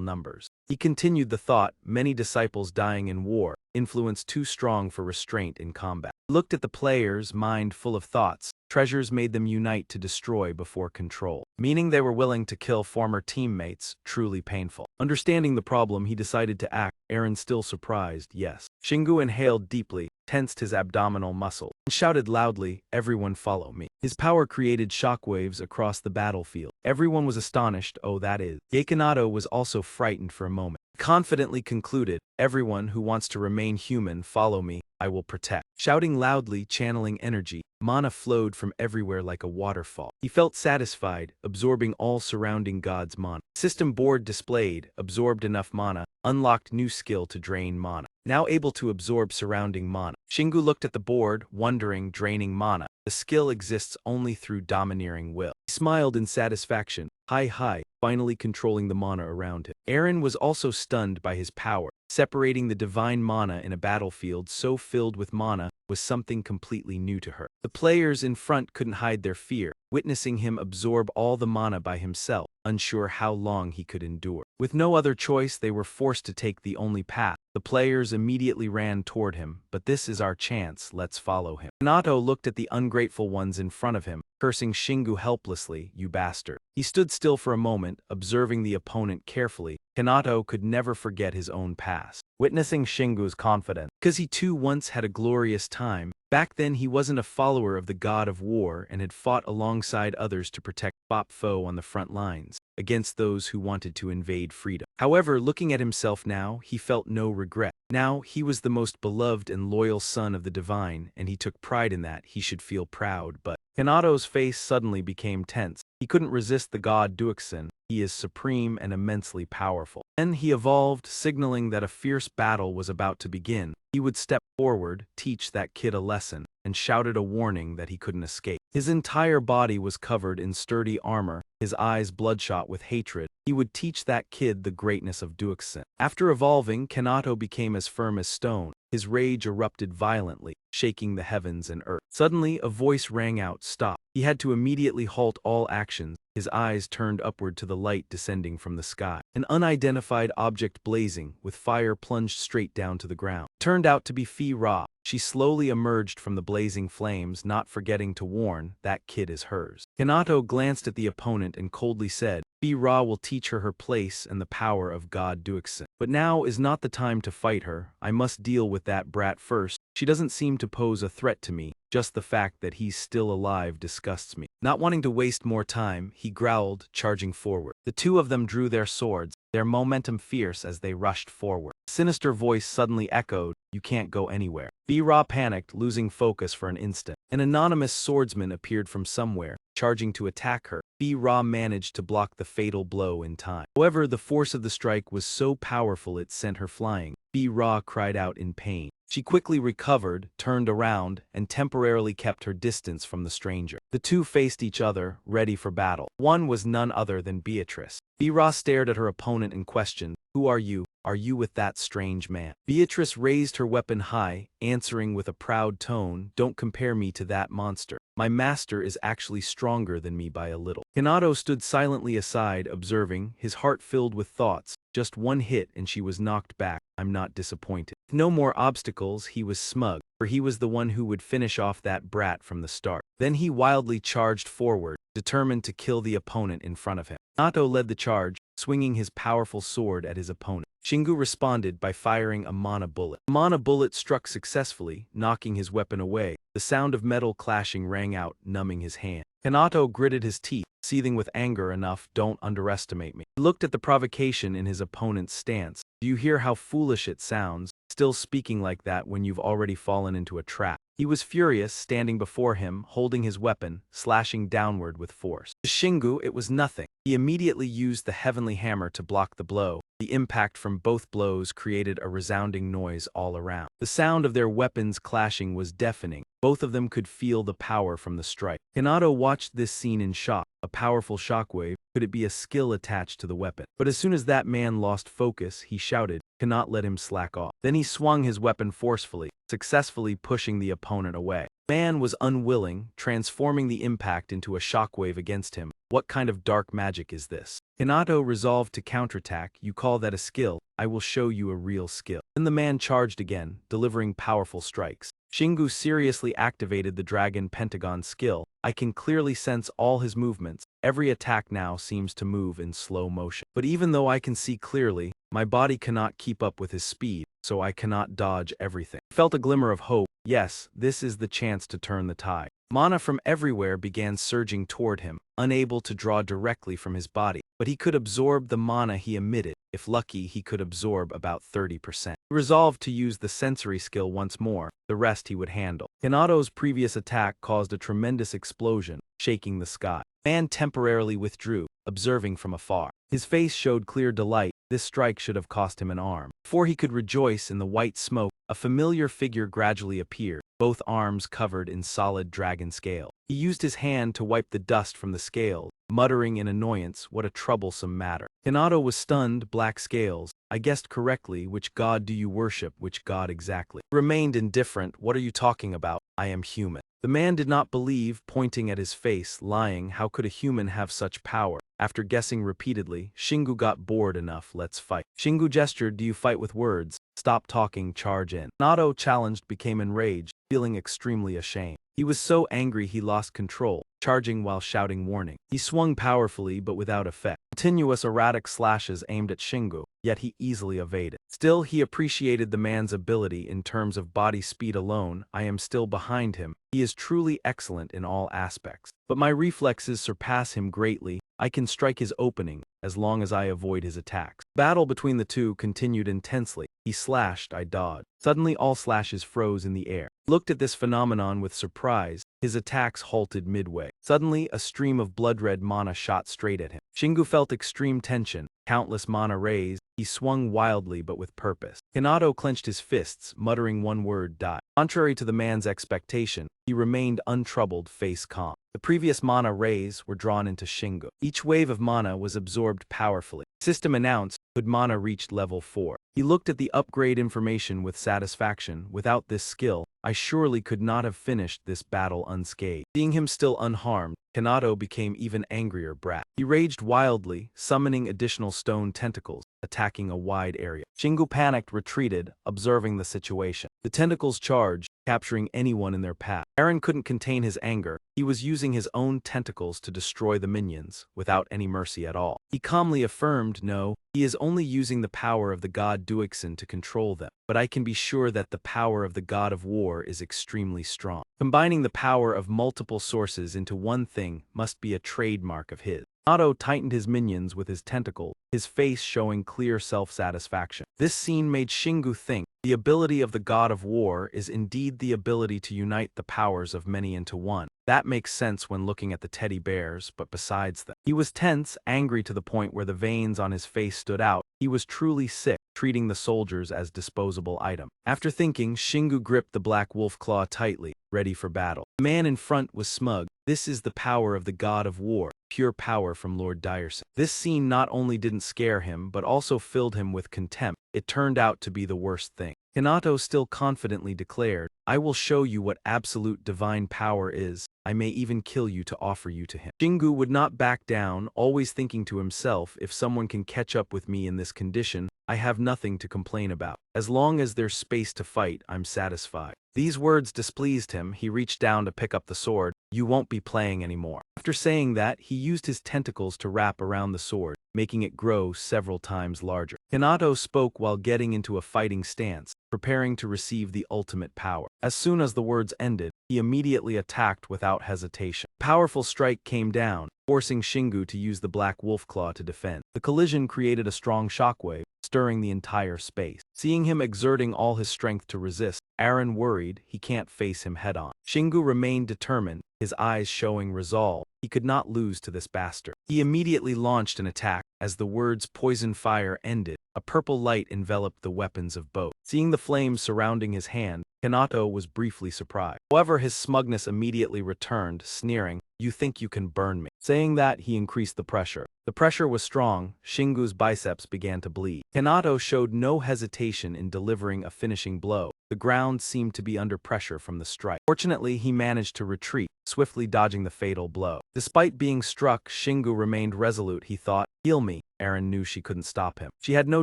numbers. He continued the thought, many disciples dying in war, influence too strong for restraint in combat. He looked at the players, mind full of thoughts. Treasures made them unite to destroy before control, meaning they were willing to kill former teammates, truly painful. Understanding the problem, he decided to act. Eren still surprised, yes. Shingu inhaled deeply, tensed his abdominal muscle, and shouted loudly, everyone follow me. His power created shockwaves across the battlefield. Everyone was astonished, oh that is. Kanato was also frightened for a moment. He confidently concluded, everyone who wants to remain human, follow me, I will protect. Shouting loudly, channeling energy, mana flowed from everywhere like a waterfall. He felt satisfied, absorbing all surrounding gods' mana. System board displayed, absorbed enough mana, unlocked new skill to drain mana. Now able to absorb surrounding mana. Shingu looked at the board, wondering, draining mana. The skill exists only through domineering will. He smiled in satisfaction. Hi, finally controlling the mana around him. Eren was also stunned by his power. Separating the divine mana in a battlefield so filled with mana was something completely new to her. The players in front couldn't hide their fear, witnessing him absorb all the mana by himself, unsure how long he could endure. With no other choice, they were forced to take the only path. The players immediately ran toward him. But this is our chance, let's follow him. Minato looked at the ungrateful ones in front of him, cursing Shingu helplessly, you bastard. He stood still for a moment, observing the opponent carefully. Minato could never forget his own past. Witnessing Shingu's confidence, because he too once had a glorious time. Back then he wasn't a follower of the god of war and had fought alongside others to protect Bop Foe on the front lines, against those who wanted to invade freedom. However, looking at himself now, he felt no regret. Now, he was the most beloved and loyal son of the divine, and he took pride in that. He should feel proud, but Hinato's face suddenly became tense. He couldn't resist the god Duxin. He is supreme and immensely powerful. Then he evolved, signaling that a fierce battle was about to begin. He would step forward, teach that kid a lesson, and shouted a warning that he couldn't escape. His entire body was covered in sturdy armor, his eyes bloodshot with hatred. He would teach that kid the greatness of Duxin. After evolving, Kanato became as firm as stone. His rage erupted violently, shaking the heavens and earth. Suddenly, a voice rang out, stop. He had to immediately halt all actions. His eyes turned upward to the light descending from the sky. An unidentified object blazing, with fire plunged straight down to the ground. It turned out to be Fi Ra. She slowly emerged from the blazing flames, not forgetting to warn, that kid is hers. Kanato glanced at the opponent and coldly said, Fi Ra will teach her place and the power of God Duxin. But now is not the time to fight her. I must deal with that brat first. She doesn't seem to pose a threat to me. Just the fact that he's still alive disgusts me. Not wanting to waste more time, he growled, charging forward. The two of them drew their swords, their momentum fierce as they rushed forward. A sinister voice suddenly echoed, you can't go anywhere. Fi Ra panicked, losing focus for an instant. An anonymous swordsman appeared from somewhere, charging to attack her. Fi Ra managed to block the fatal blow in time. However, the force of the strike was so powerful it sent her flying. Fi Ra cried out in pain. She quickly recovered, turned around, and temporarily kept her distance from the stranger. The two faced each other, ready for battle. One was none other than Beatrice. Fi Ra stared at her opponent and questioned, who are you? Are you with that strange man? Beatrice raised her weapon high, answering with a proud tone, don't compare me to that monster. My master is actually stronger than me by a little. Kanato stood silently aside, observing, his heart filled with thoughts. Just one hit and she was knocked back. I'm not disappointed. With no more obstacles, he was smug, for he was the one who would finish off that brat from the start. Then he wildly charged forward, determined to kill the opponent in front of him. Kanato led the charge, swinging his powerful sword at his opponent. Shingu responded by firing a mana bullet. The mana bullet struck successfully, knocking his weapon away. The sound of metal clashing rang out, numbing his hand. Kanato gritted his teeth, seething with anger enough, don't underestimate me. He looked at the provocation in his opponent's stance. Do you hear how foolish it sounds, still speaking like that when you've already fallen into a trap? He was furious, standing before him, holding his weapon, slashing downward with force. To Shingu, it was nothing. He immediately used the heavenly hammer to block the blow. The impact from both blows created a resounding noise all around. The sound of their weapons clashing was deafening. Both of them could feel the power from the strike. Kanato watched this scene in shock. A powerful shockwave. Could it be a skill attached to the weapon? But as soon as that man lost focus, he shouted, cannot let him slack off. Then he swung his weapon forcefully, successfully pushing the opponent away. The man was unwilling, transforming the impact into a shockwave against him. What kind of dark magic is this? Kanato resolved to counterattack. You call that a skill? I will show you a real skill. Then the man charged again, delivering powerful strikes. Shingu seriously activated the Dragon Pentagon skill. I can clearly sense all his movements. Every attack now seems to move in slow motion. But even though I can see clearly, my body cannot keep up with his speed, so I cannot dodge everything. I felt a glimmer of hope. Yes, this is the chance to turn the tide. Mana from everywhere began surging toward him, unable to draw directly from his body. But he could absorb the mana he emitted. If lucky, he could absorb about 30%. He resolved to use the sensory skill once more. The rest he would handle. Kanato's previous attack caused a tremendous explosion, shaking the sky. The man temporarily withdrew, observing from afar. His face showed clear delight. This strike should have cost him an arm. Before he could rejoice in the white smoke, a familiar figure gradually appeared. both arms covered in solid dragon scale. He used his hand to wipe the dust from the scales, muttering in annoyance, "What a troublesome matter." Hinata was stunned. "Black scales. I guessed correctly. Which god do you worship? Which god exactly?" He remained indifferent. "What are you talking about? I am human." The man did not believe, pointing at his face, lying. How could a human have such power? After guessing repeatedly, Shingu got bored enough. "Let's fight." Shingu gestured. "Do you fight with words? Stop talking, charge in." Nato, challenged, became enraged, feeling extremely ashamed. He was so angry he lost control, charging while shouting warning. He swung powerfully but without effect. Continuous erratic slashes aimed at Shingu, yet he easily evaded. Still, he appreciated the man's ability in terms of body speed alone. "I am still behind him. He is truly excellent in all aspects. But my reflexes surpass him greatly. I can strike his opening, as long as I avoid his attacks." Battle between the two continued intensely. He slashed, I dodged. Suddenly all slashes froze in the air. He looked at this phenomenon with surprise. His attacks halted midway. Suddenly, a stream of blood-red mana shot straight at him. Shingu felt extreme tension. Countless mana rays. He swung wildly but with purpose. Hinata clenched his fists, muttering one word: "Die." Contrary to the man's expectation, he remained untroubled, face calm. The previous mana rays were drawn into Shingu. Each wave of mana was absorbed powerfully. System announced, "Could mana reached level 4. He looked at the upgrade information with satisfaction. Without this skill, I surely could not have finished this battle unscathed. Seeing him still unharmed, Kanato became even angrier. Brat. He raged wildly, summoning additional stone tentacles, attacking a wide area. Shingu panicked, retreated, observing the situation. The tentacles charged, capturing anyone in their path. Eren couldn't contain his anger. He was using his own tentacles to destroy the minions, without any mercy at all. He calmly affirmed, "No, he is only using the power of the god Duixin to control them. But I can be sure that the power of the god of war is extremely strong. Combining the power of multiple sources into one thing must be a trademark of his." Nato tightened his minions with his tentacle, his face showing clear self-satisfaction. This scene made Shingu think. The ability of the god of war is indeed the ability to unite the powers of many into one. That makes sense when looking at the teddy bears, but besides them. He was tense, angry to the point where the veins on his face stood out. He was truly sick, treating the soldiers as disposable items. After thinking, Shingu gripped the black wolf claw tightly, ready for battle. The man in front was smug. "This is the power of the god of war. Pure power from Lord Dyerson." This scene not only didn't scare him, but also filled him with contempt. It turned out to be the worst thing. Kanato still confidently declared, "I will show you what absolute divine power is. I may even kill you to offer you to him." Shingu would not back down, always thinking to himself, "If someone can catch up with me in this condition, I have nothing to complain about. As long as there's space to fight, I'm satisfied." These words displeased him. He reached down to pick up the sword. "You won't be playing anymore." After saying that, he used his tentacles to wrap around the sword, making it grow several times larger. Kanato spoke while getting into a fighting stance, preparing to receive the ultimate power. As soon as the words ended, he immediately attacked without hesitation. A powerful strike came down, forcing Shingu to use the black wolf claw to defend. The collision created a strong shockwave, stirring the entire space. Seeing him exerting all his strength to resist, Eren worried he can't face him head-on. Shingu remained determined, his eyes showing resolve. He could not lose to this bastard. He immediately launched an attack. As the words "poison fire" ended, a purple light enveloped the weapons of both. Seeing the flames surrounding his hand, Kanato was briefly surprised. However, his smugness immediately returned, sneering, "You think you can burn me?" Saying that, he increased the pressure. The pressure was strong. Shingu's biceps began to bleed. Kanato showed no hesitation in delivering a finishing blow. The ground seemed to be under pressure from the strike. Fortunately, he managed to retreat, swiftly dodging the fatal blow. Despite being struck, Shingu remained resolute. He thought, "Heal me." Eren knew she couldn't stop him. She had no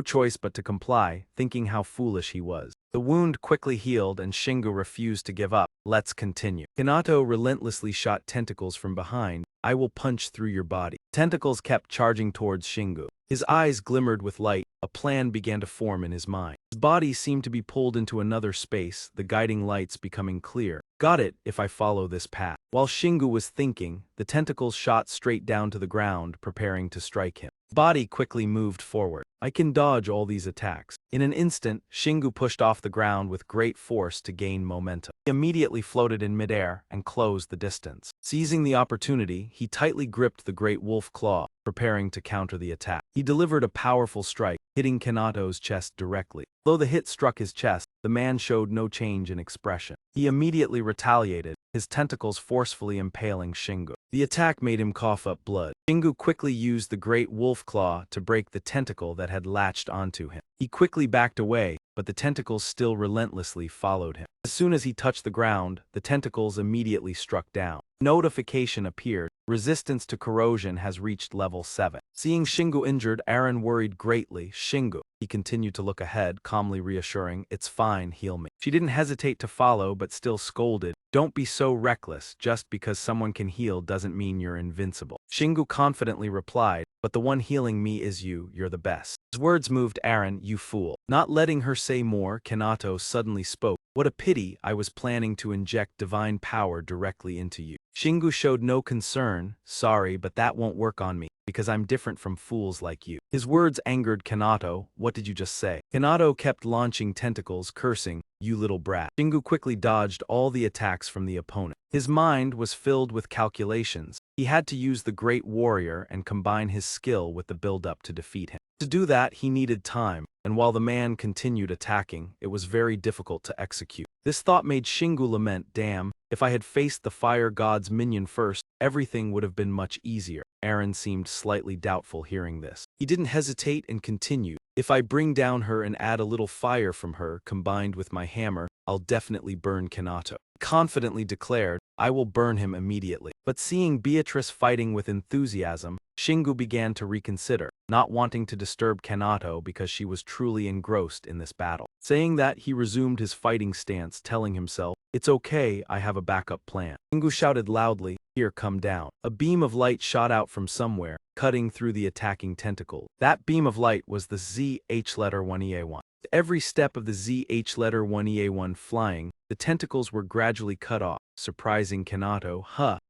choice but to comply, thinking how foolish he was. The wound quickly healed and Shingu refused to give up. "Let's continue." Kanato relentlessly shot tentacles from behind. "I will punch through your body." Tentacles kept charging towards Shingu. His eyes glimmered with light. A plan began to form in his mind. His body seemed to be pulled into another space, the guiding lights becoming clear. "Got it, if I follow this path." While Shingu was thinking, the tentacles shot straight down to the ground, preparing to strike him. His body quickly moved forward. "I can dodge all these attacks." In an instant, Shingu pushed off the ground with great force to gain momentum. He immediately floated in midair and closed the distance. Seizing the opportunity, he tightly gripped the great wolf claw, preparing to counter the attack. He delivered a powerful strike, hitting Kanato's chest directly. Though the hit struck his chest, the man showed no change in expression. He immediately retaliated, his tentacles forcefully impaling Shingu. The attack made him cough up blood. Shingu quickly used the great wolf claw to break the tentacle that had latched onto him. He quickly backed away, but the tentacles still relentlessly followed him. As soon as he touched the ground, the tentacles immediately struck down. Notification appeared. Resistance to corrosion has reached level 7. Seeing Shingu injured, Aaron worried greatly. Shingu. He continued to look ahead, calmly reassuring, "It's fine, heal me." She didn't hesitate to follow, but still scolded, "Don't be so reckless. Just because someone can heal doesn't mean you're invincible." Shingu confidently replied, "But the one healing me is you. You're the best." His words moved Aaron. "You fool." Not letting her say more, Kanato suddenly spoke, "What a pity. I was planning to inject divine power directly into you." Shingu showed no concern. "Sorry, but that won't work on me, because I'm different from fools like you." His words angered Kanato. "What did you just say?" Kanato kept launching tentacles, cursing, "You little brat." Shingu quickly dodged all the attacks from the opponent. His mind was filled with calculations. He had to use the great warrior and combine his skill with the build-up to defeat him. To do that, he needed time, and while the man continued attacking, it was very difficult to execute. This thought made Shingu lament, "Damn, if I had faced the fire god's minion first, everything would have been much easier." Aaron seemed slightly doubtful hearing this. He didn't hesitate and continued, "If I bring down her and add a little fire from her, combined with my hammer, I'll definitely burn Kanato." Confidently declared, "I will burn him immediately." But seeing Beatrice fighting with enthusiasm, Shingu began to reconsider, not wanting to disturb Kanato because she was truly engrossed in this battle. Saying that, he resumed his fighting stance, telling himself, "It's okay, I have a backup plan." Shingu shouted loudly, "Here, come down." A beam of light shot out from somewhere, cutting through the attacking tentacle. That beam of light was the ZH letter 1EA1. Every step of the ZH letter 1EA1 flying, the tentacles were gradually cut off, surprising Kanato.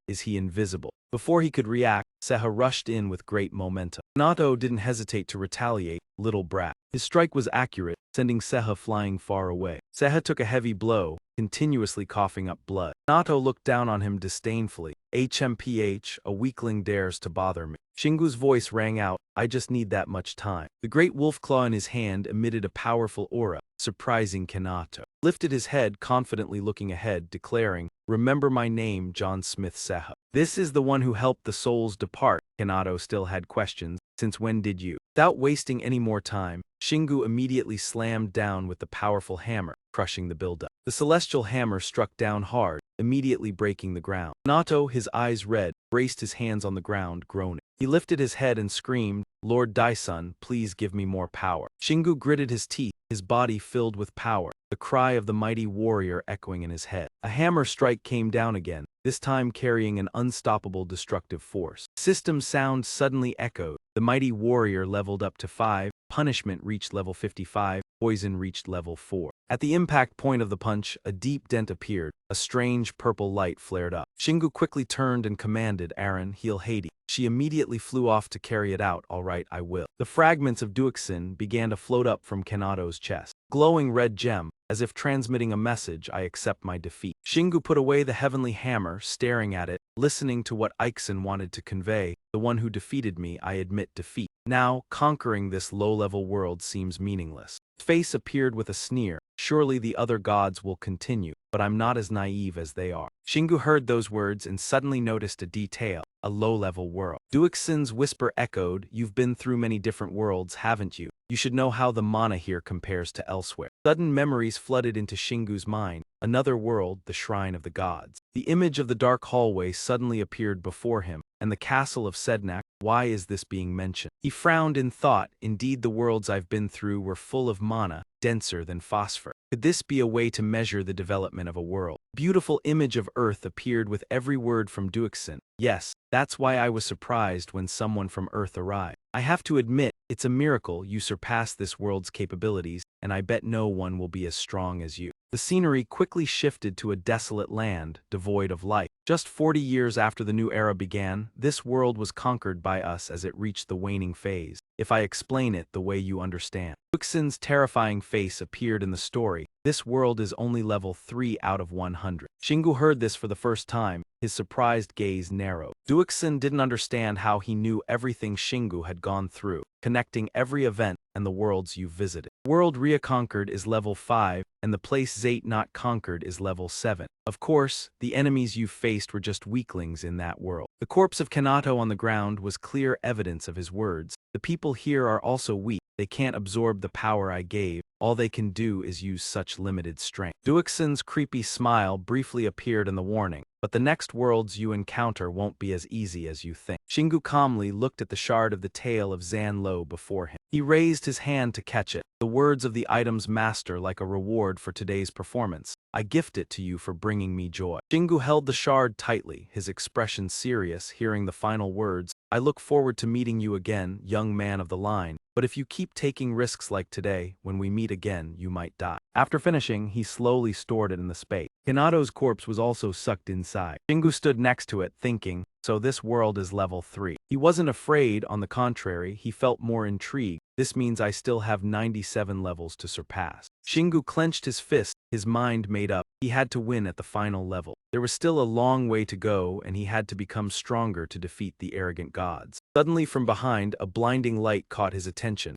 Is he invisible? Before he could react, Seha rushed in with great momentum. Kanato didn't hesitate to retaliate, "Little brat." His strike was accurate, sending Seha flying far away. Seha took a heavy blow, continuously coughing up blood. Kanato looked down on him disdainfully. "HMPH, a weakling dares to bother me." Shingu's voice rang out, "I just need that much time." The great wolf claw in his hand emitted a powerful aura, surprising Kanato. Lifted his head, confidently looking ahead, declaring, "Remember my name, John Smith Seha. This is the one who helped the souls depart." Kanato still had questions. "Since when did you?" Without wasting any more time, Shingu immediately slammed down with the powerful hammer, crushing the buildup. The celestial hammer struck down hard, immediately breaking the ground. Kanato, his eyes red, braced his hands on the ground, groaning. He lifted his head and screamed, "Lord Daisun, please give me more power." Shingu gritted his teeth, his body filled with power, the cry of the mighty warrior echoing in his head. A hammer strike came down again, this time carrying an unstoppable destructive force. System sound suddenly echoed. The mighty warrior leveled up to 5, punishment reached level 55, poison reached level 4. At the impact point of the punch, a deep dent appeared. A strange purple light flared up. Shingu quickly turned and commanded, "Aaron, heal Haiti." She immediately flew off to carry it out. "All right, I will." The fragments of Duixin began to float up from Kanato's chest. Glowing red gem, as if transmitting a message, "I accept my defeat." Shingu put away the heavenly hammer, staring at it, listening to what Ixin wanted to convey. "The one who defeated me, I admit defeat. Now, conquering this low-level world seems meaningless." His face appeared with a sneer. "Surely the other gods will continue, but I'm not as naive as they are." Shingu heard those words and suddenly noticed a detail, a low-level world. Duixin's whisper echoed, "You've been through many different worlds, haven't you? You should know how the mana here compares to elsewhere." Sudden memories flooded into Shingu's mind. Another world, the Shrine of the Gods. The image of the dark hallway suddenly appeared before him, and the castle of Sednak. Why is this being mentioned? He frowned in thought. Indeed, the worlds I've been through were full of mana, denser than phosphor. Could this be a way to measure the development of a world? Beautiful image of Earth appeared with every word from Duixin. "Yes, that's why I was surprised when someone from Earth arrived. I have to admit, it's a miracle you surpass this world's capabilities, and I bet no one will be as strong as you." The scenery quickly shifted to a desolate land, devoid of life. Just 40 years after the new era began, this world was conquered by us as it reached the waning phase. If I explain it the way you understand. Duixin's terrifying face appeared in the story. "This world is only level 3 out of 100. Shingu heard this for the first time, his surprised gaze narrowed. Duixin didn't understand how he knew everything Shingu had gone through, connecting every event, and the worlds you've visited. World Reconquered is level 5, and the place Zate Not Conquered is level 7. Of course, the enemies you've faced were just weaklings in that world. The corpse of Kanato on the ground was clear evidence of his words. The people here are also weak. They can't absorb the power I gave. All they can do is use such limited strength. Duixin's creepy smile briefly appeared in the warning, but the next worlds you encounter won't be as easy as you think. Shingu calmly looked at the shard of the tail of Zanlo before him. He raised his hand to catch it, the words of the item's master like a reward for today's performance. I gift it to you for bringing me joy. Shingu held the shard tightly, his expression serious, hearing the final words. I look forward to meeting you again, young man of the line. But if you keep taking risks like today, when we meet again, you might die. After finishing, he slowly stored it in the space. Hinato's corpse was also sucked inside. Shingu stood next to it, thinking, so this world is level 3. He wasn't afraid, on the contrary, he felt more intrigued. This means I still have 97 levels to surpass. Shingu clenched his fist, his mind made up. He had to win at the final level. There was still a long way to go, and he had to become stronger to defeat the arrogant gods. Suddenly from behind, a blinding light caught his attention.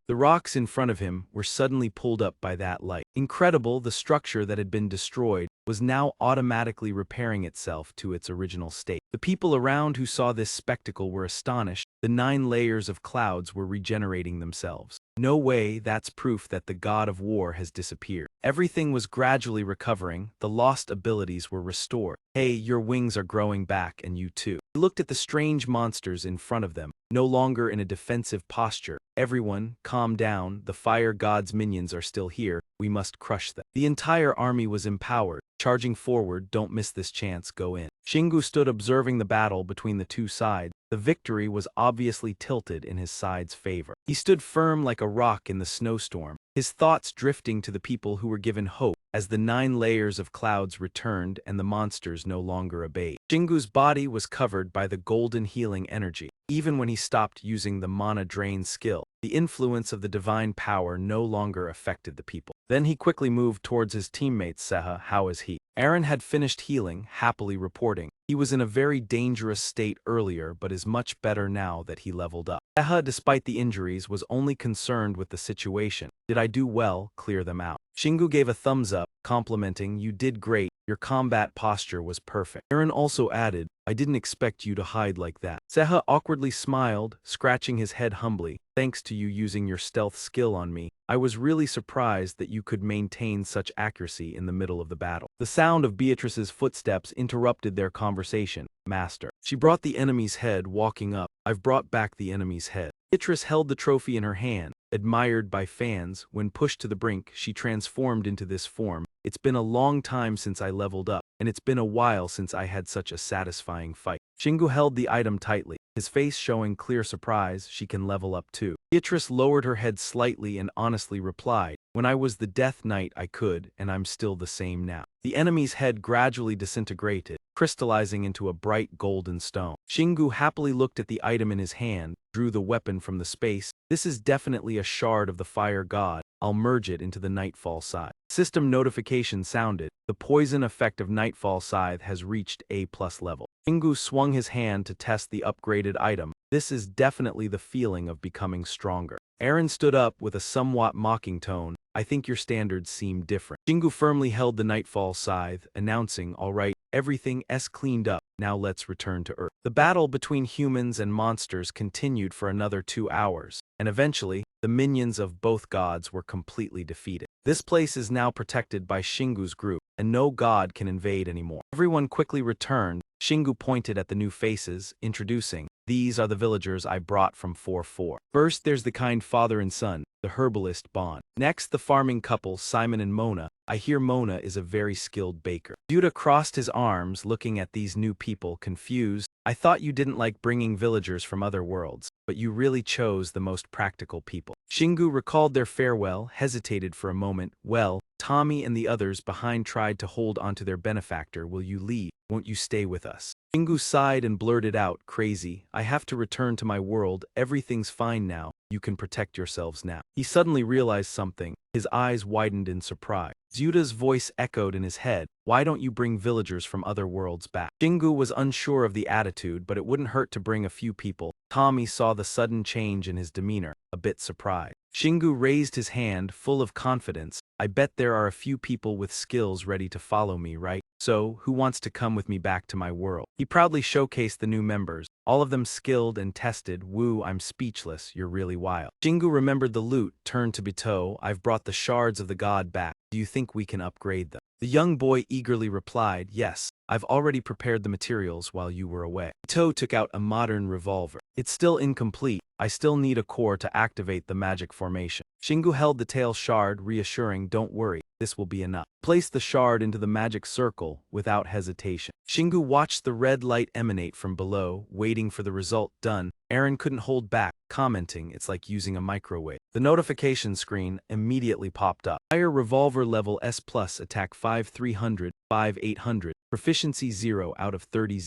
The rocks in front of him were suddenly pulled up by that light. Incredible, the structure that had been destroyed was now automatically repairing itself to its original state. The people around who saw this spectacle were astonished. The 9 layers of clouds were regenerating themselves. No way, that's proof that the god of war has disappeared. Everything was gradually recovering, the lost abilities were restored. Hey, your wings are growing back, and you too. He looked at the strange monsters in front of them, no longer in a defensive posture. Everyone, calm down, the fire god's minions are still here, we must crush them. The entire army was empowered. Charging forward, don't miss this chance, go in. Shingu stood observing the battle between the two sides. The victory was obviously tilted in his side's favor. He stood firm like a rock in the snowstorm, his thoughts drifting to the people who were given hope as the 9 layers of clouds returned and the monsters no longer obeyed. Shingu's body was covered by the golden healing energy. Even when he stopped using the mana drain skill, the influence of the divine power no longer affected the people. Then he quickly moved towards his teammates. Seha, how is he? Aaron had finished healing, happily reporting. He was in a very dangerous state earlier but is much better now that he leveled up. Seha, despite the injuries, was only concerned with the situation. Did I do well? Clear them out. Shingu gave a thumbs up, complimenting, you did great. Your combat posture was perfect. Aaron also added, I didn't expect you to hide like that. Seha awkwardly smiled, scratching his head humbly. Thanks to you using your stealth skill on me, I was really surprised that you could maintain such accuracy in the middle of the battle. The sound of Beatrice's footsteps interrupted their conversation. Master. She brought the enemy's head, walking up. I've brought back the enemy's head. Beatrice held the trophy in her hand. Admired by fans, when pushed to the brink, she transformed into this form. It's been a long time since I leveled up, and it's been a while since I had such a satisfying fight. Shingu held the item tightly, his face showing clear surprise. She can level up too. Beatrice lowered her head slightly and honestly replied, when I was the Death Knight I could, and I'm still the same now. The enemy's head gradually disintegrated, crystallizing into a bright golden stone. Shingu happily looked at the item in his hand, drew the weapon from the space. This is definitely a shard of the fire god. I'll merge it into the Nightfall Scythe. System notification sounded. The poison effect of Nightfall Scythe has reached A+ level. Shingu swung his hand to test the upgraded item. This is definitely the feeling of becoming stronger. Aaron stood up with a somewhat mocking tone. I think your standards seem different. Shingu firmly held the Nightfall Scythe, announcing, all right, everything's cleaned up. Now let's return to Earth. The battle between humans and monsters continued for another 2 hours, and eventually, the minions of both gods were completely defeated. This place is now protected by Shingu's group, and no god can invade anymore. Everyone quickly returned. Shingu pointed at the new faces, introducing, these are the villagers I brought from 4-4. First, there's the kind father and son, the herbalist Bond. Next, the farming couple Simon and Mona. I hear Mona is a very skilled baker. Judah crossed his arms, looking at these new people, confused. I thought you didn't like bringing villagers from other worlds, but you really chose the most practical people. Shingu recalled their farewell, hesitated for a moment. Well, Tommy and the others behind tried to hold onto their benefactor. Will you leave? Won't you stay with us? Shingu sighed and blurted out, crazy. I have to return to my world. Everything's fine now. You can protect yourselves now. He suddenly realized something. His eyes widened in surprise. Zuta's voice echoed in his head. Why don't you bring villagers from other worlds back? Shingu was unsure of the attitude, but it wouldn't hurt to bring a few people. Tommy saw the sudden change in his demeanor, a bit surprised. Shingu raised his hand, full of confidence. I bet there are a few people with skills ready to follow me, right? So, who wants to come with me back to my world? He proudly showcased the new members, all of them skilled and tested. Woo, I'm speechless, you're really wild. Shingu remembered the loot, turned to Bito. I've brought the shards of the god back. Do you think we can upgrade them? The young boy eagerly replied, yes, I've already prepared the materials while you were away. Bito took out a modern revolver. It's still incomplete. I still need a core to activate the magic formation. Shingu held the tail shard, reassuring, don't worry, this will be enough. Place the shard into the magic circle without hesitation. Shingu watched the red light emanate from below, waiting for the result. Done. Aaron couldn't hold back, commenting, it's like using a microwave. The notification screen immediately popped up. Higher revolver level S+, attack 5300, 5800, proficiency 0 out of 30,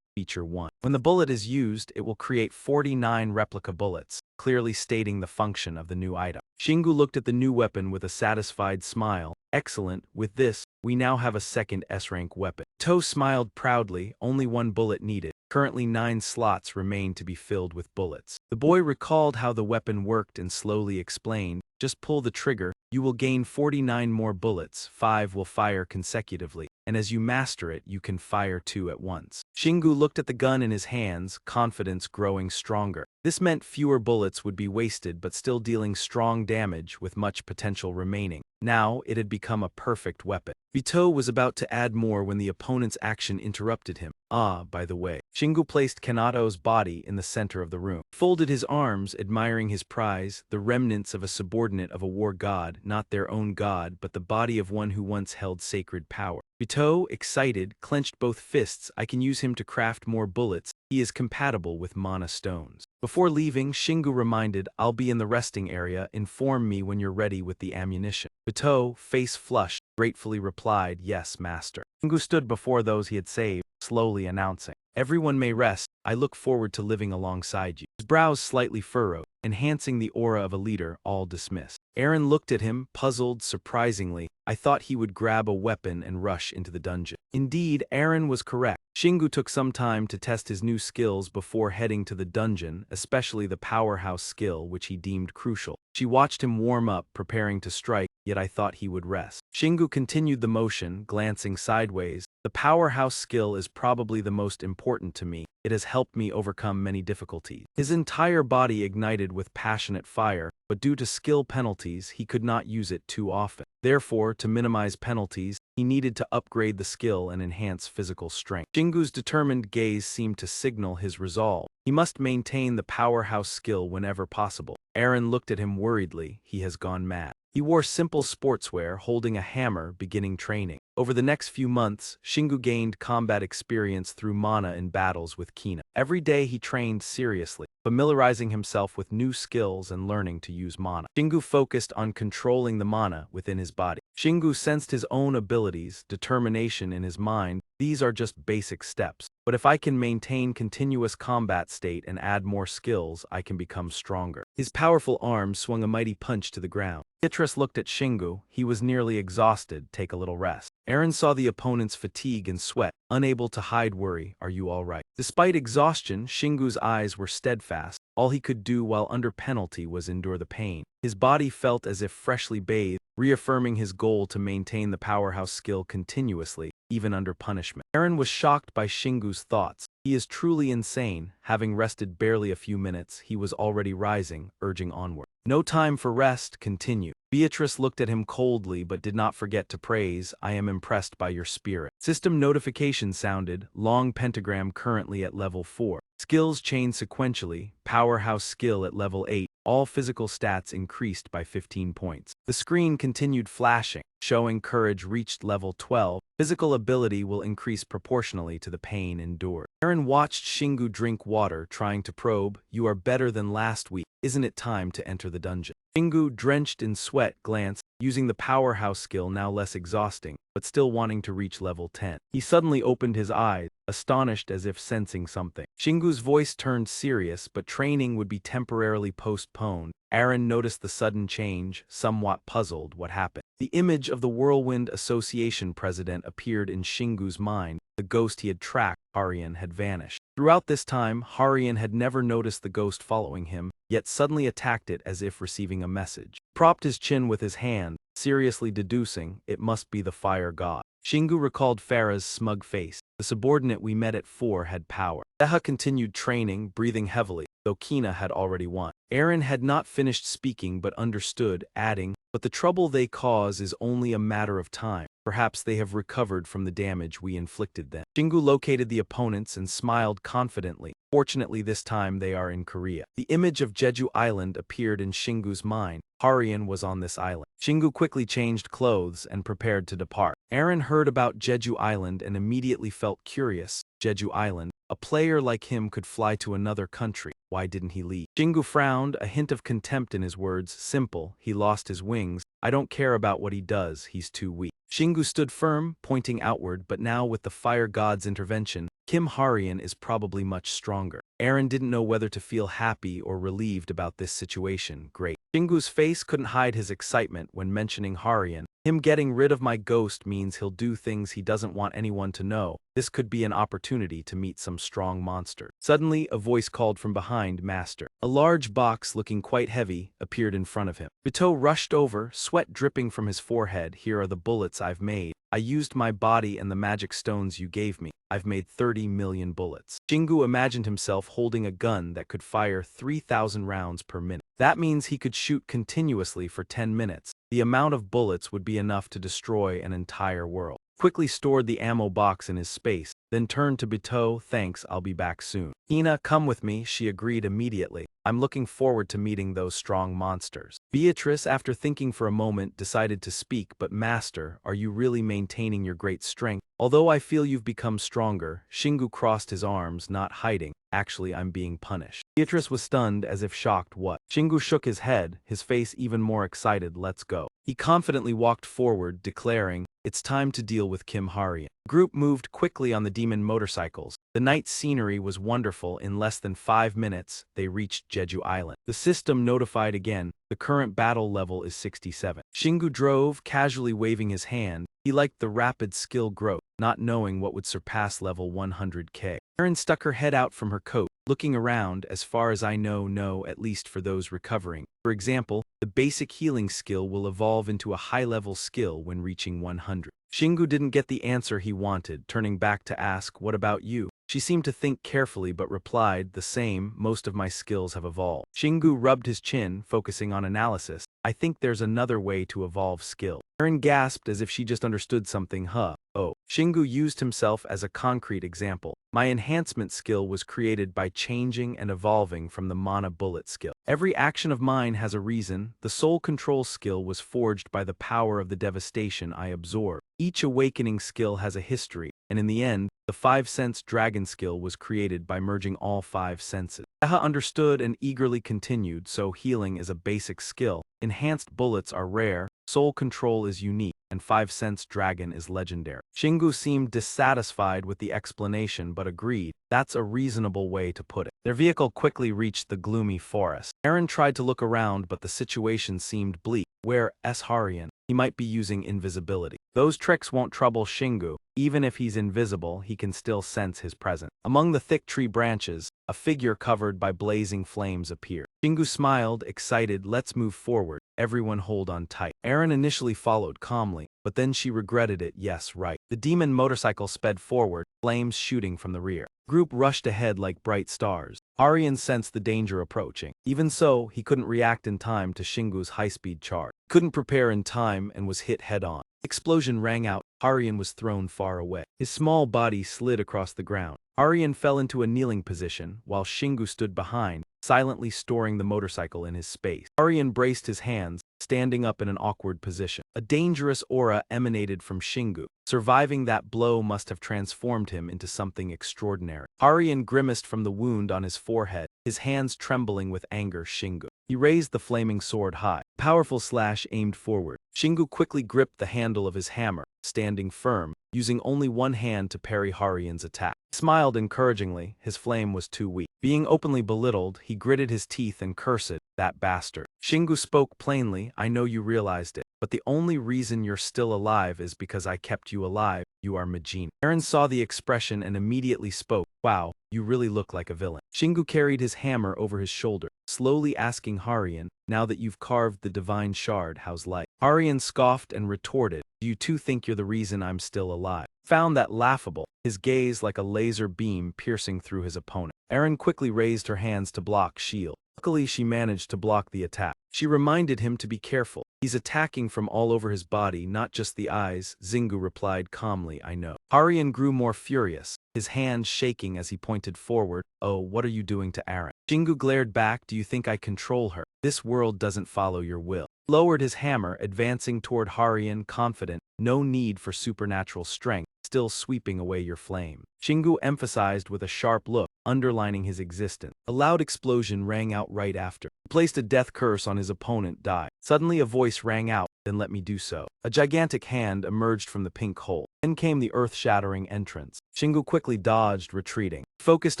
feature 1. When the bullet is used, it will create 49 replica bullets, clearly stating the function of the new item. Shingu looked at the new weapon with a satisfied smile. Excellent, with this, we now have a second S-rank weapon. To smiled proudly, only one bullet needed. Currently 9 slots remain to be filled with bullets. The boy recalled how the weapon worked and slowly explained, just pull the trigger, you will gain 49 more bullets, 5 will fire consecutively, and as you master it you can fire 2 at once. Shingu looked at the gun in his hands, confidence growing stronger. This meant fewer bullets would be wasted but still dealing strong damage with much potential remaining. Now, it had become a perfect weapon. Bito was about to add more when the opponent's action interrupted him. Ah, by the way. Shingu placed Kanato's body in the center of the room. Folded his arms, admiring his prize, the remnants of a subordinate of a war god, not their own god, but the body of one who once held sacred power. Bito, excited, clenched both fists. I can use him to craft more bullets. He is compatible with mana stones. Before leaving, Shingu reminded, I'll be in the resting area, inform me when you're ready with the ammunition. Bito, face flushed, gratefully replied, yes, master. Shingu stood before those he had saved, slowly announcing, everyone may rest, I look forward to living alongside you. His brows slightly furrowed, enhancing the aura of a leader, all dismissed. Aaron looked at him, puzzled, surprisingly. I thought he would grab a weapon and rush into the dungeon. Indeed, Aaron was correct. Shingu took some time to test his new skills before heading to the dungeon, especially the powerhouse skill which he deemed crucial. She watched him warm up, preparing to strike, yet I thought he would rest. Shingu continued the motion, glancing sideways. The powerhouse skill is probably the most important to me. It has helped me overcome many difficulties. His entire body ignited with passionate fire, but due to skill penalties, he could not use it too often. Therefore, to minimize penalties, he needed to upgrade the skill and enhance physical strength. Shingu's determined gaze seemed to signal his resolve. He must maintain the powerhouse skill whenever possible. Aaron looked at him worriedly. He has gone mad. He wore simple sportswear, holding a hammer, beginning training. Over the next few months, Shingu gained combat experience through mana in battles with Kina. Every day he trained seriously, familiarizing himself with new skills and learning to use mana. Shingu focused on controlling the mana within his body. Shingu sensed his own abilities, determination in his mind. These are just basic steps. But if I can maintain continuous combat state and add more skills, I can become stronger. His powerful arm swung a mighty punch to the ground. Beatrice looked at Shingu. He was nearly exhausted. Take a little rest. Aaron saw the opponent's fatigue and sweat, unable to hide worry. Are you all right? Despite exhaustion, Shingu's eyes were steadfast. All he could do while under penalty was endure the pain. His body felt as if freshly bathed, reaffirming his goal to maintain the powerhouse skill continuously, even under punishment. Aaron was shocked by Shingu's thoughts. He is truly insane. Having rested barely a few minutes, he was already rising, urging onward. No time for rest, continue. Beatrice looked at him coldly but did not forget to praise, I am impressed by your spirit. System notification sounded, long pentagram currently at level 4. Skills chain sequentially, powerhouse skill at level 8. All physical stats increased by 15 points. The screen continued flashing, showing courage reached level 12. Physical ability will increase proportionally to the pain endured. Aaron watched Shingu drink water, trying to probe, you are better than last week. Isn't it time to enter the dungeon? Shingu, drenched in sweat, glanced. using the powerhouse skill now less exhausting, but still wanting to reach level 10. He suddenly opened his eyes, astonished as if sensing something. Shingu's voice turned serious, but training would be temporarily postponed. Aaron noticed the sudden change, somewhat puzzled what happened. The image of the Whirlwind Association president appeared in Shingu's mind. The ghost he had tracked, Harian, had vanished. Throughout this time, Harian had never noticed the ghost following him, yet suddenly attacked it as if receiving a message. He propped his chin with his hand, seriously deducing it must be the fire god. Shingu recalled Farah's smug face. The subordinate we met at 4 had power. Seha continued training, breathing heavily, though Kina had already won. Aaron had not finished speaking but understood, adding, "But the trouble they cause is only a matter of time. Perhaps they have recovered from the damage we inflicted them." Shingu located the opponents and smiled confidently. Fortunately, this time they are in Korea. The image of Jeju Island appeared in Shingu's mind. Harian was on this island. Shingu quickly changed clothes and prepared to depart. Aaron heard about Jeju Island and immediately felt curious. Jeju Island, a player like him could fly to another country. Why didn't he leave? Shingu frowned, a hint of contempt in his words. Simple, he lost his wings. I don't care about what he does, he's too weak. Shingu stood firm, pointing outward, but now with the fire god's intervention, Kim Harian is probably much stronger. Aaron didn't know whether to feel happy or relieved about this situation. Great. Shingu's face couldn't hide his excitement when mentioning Harian. Him getting rid of my ghost means he'll do things he doesn't want anyone to know. This could be an opportunity to meet some strong monster. Suddenly, a voice called from behind, "Master." A large box looking quite heavy appeared in front of him. Bito rushed over, sweat dripping from his forehead. "Here are the bullets I've made. I used my body and the magic stones you gave me. I've made 30 million bullets." Shingu imagined himself holding a gun that could fire 3,000 rounds per minute. That means he could shoot continuously for 10 minutes. The amount of bullets would be enough to destroy an entire world. Quickly stored the ammo box in his space, then turned to Bito. "Thanks, I'll be back soon." "Ina, come with me," she agreed immediately. "I'm looking forward to meeting those strong monsters." Beatrice, after thinking for a moment, decided to speak. "But Master, are you really maintaining your great strength? Although I feel you've become stronger." Shingu crossed his arms, not hiding. "Actually, I'm being punished." Beatrice was stunned, as if shocked. "What?" Shingu shook his head, his face even more excited. "Let's go." He confidently walked forward, declaring, "It's time to deal with Kim Harian." The group moved quickly on the demon motorcycles. The night scenery was wonderful. In less than 5 minutes, they reached Jeju Island. The system notified again. The current battle level is 67. Shingu drove, casually waving his hand. He liked the rapid skill growth, not knowing what would surpass level 100k. Erin stuck her head out from her coat, looking around. "As far as I know, no, at least for those recovering. For example, the basic healing skill will evolve into a high-level skill when reaching 100. Shingu didn't get the answer he wanted, turning back to ask, "What about you?" She seemed to think carefully but replied, "The same, most of my skills have evolved." Shingu rubbed his chin, focusing on analysis. "I think there's another way to evolve skill." Erin gasped as if she just understood something. "Huh. Oh." Shingu used himself as a concrete example. "My enhancement skill was created by changing and evolving from the mana bullet skill. Every action of mine has a reason. The soul control skill was forged by the power of the devastation I absorb. Each awakening skill has a history, and in the end, the 5-sense dragon skill was created by merging all 5 senses." Seha understood and eagerly continued. "So healing is a basic skill, enhanced bullets are rare, soul control is unique, and 5-sense dragon is legendary." Shingu seemed dissatisfied with the explanation but agreed, "That's a reasonable way to put it." Their vehicle quickly reached the gloomy forest. Aaron tried to look around, but the situation seemed bleak. Where's Harian? He might be using invisibility. Those tricks won't trouble Shingu. Even if he's invisible, he can still sense his presence. Among the thick tree branches, a figure covered by blazing flames appeared. Shingu smiled, excited. "Let's move forward. Everyone hold on tight." Aaron initially followed calmly, but then she regretted it. "Yes, right." The demon motorcycle sped forward, flames shooting from the rear. Group rushed ahead like bright stars. Harian sensed the danger approaching. Even so, he couldn't react in time to Shingu's high-speed charge. Couldn't prepare in time and was hit head-on. Explosion rang out. Harian was thrown far away. His small body slid across the ground. Harian fell into a kneeling position, while Shingu stood behind, silently storing the motorcycle in his space. Harian braced his hands, standing up in an awkward position. A dangerous aura emanated from Shingu. Surviving that blow must have transformed him into something extraordinary. Harian grimaced from the wound on his forehead, his hands trembling with anger. Shingu. He raised the flaming sword high. Powerful slash aimed forward. Shingu quickly gripped the handle of his hammer, standing firm, using only one hand to parry Harian's attack. He smiled encouragingly, his flame was too weak. Being openly belittled, he gritted his teeth and cursed, "That bastard." Shingu spoke plainly, "I know you realized it, but the only reason you're still alive is because I kept you alive. You are Majin." Eren saw the expression and immediately spoke, "Wow, you really look like a villain." Shingu carried his hammer over his shoulder, slowly asking Harian, "Now that you've carved the divine shard, how's life?" Harian scoffed and retorted, "Do you too think you're the reason I'm still alive?" Found that laughable, his gaze like a laser beam piercing through his opponent. Eren quickly raised her hands to block shield. Luckily, she managed to block the attack. She reminded him to be careful. "He's attacking from all over his body, not just the eyes," Zingu replied calmly, "I know." Harian grew more furious, his hands shaking as he pointed forward. "Oh, what are you doing to Eren?" Shingu glared back, "Do you think I control her? This world doesn't follow your will." He lowered his hammer, advancing toward Harian, confident, "No need for supernatural strength, still sweeping away your flame." Shingu emphasized with a sharp look, underlining his existence. A loud explosion rang out right after. He placed a death curse on his opponent, died. Suddenly a voice rang out, "Then let me do so." A gigantic hand emerged from the pink hole. Then came the earth-shattering entrance. Shingu quickly dodged, retreating. Focused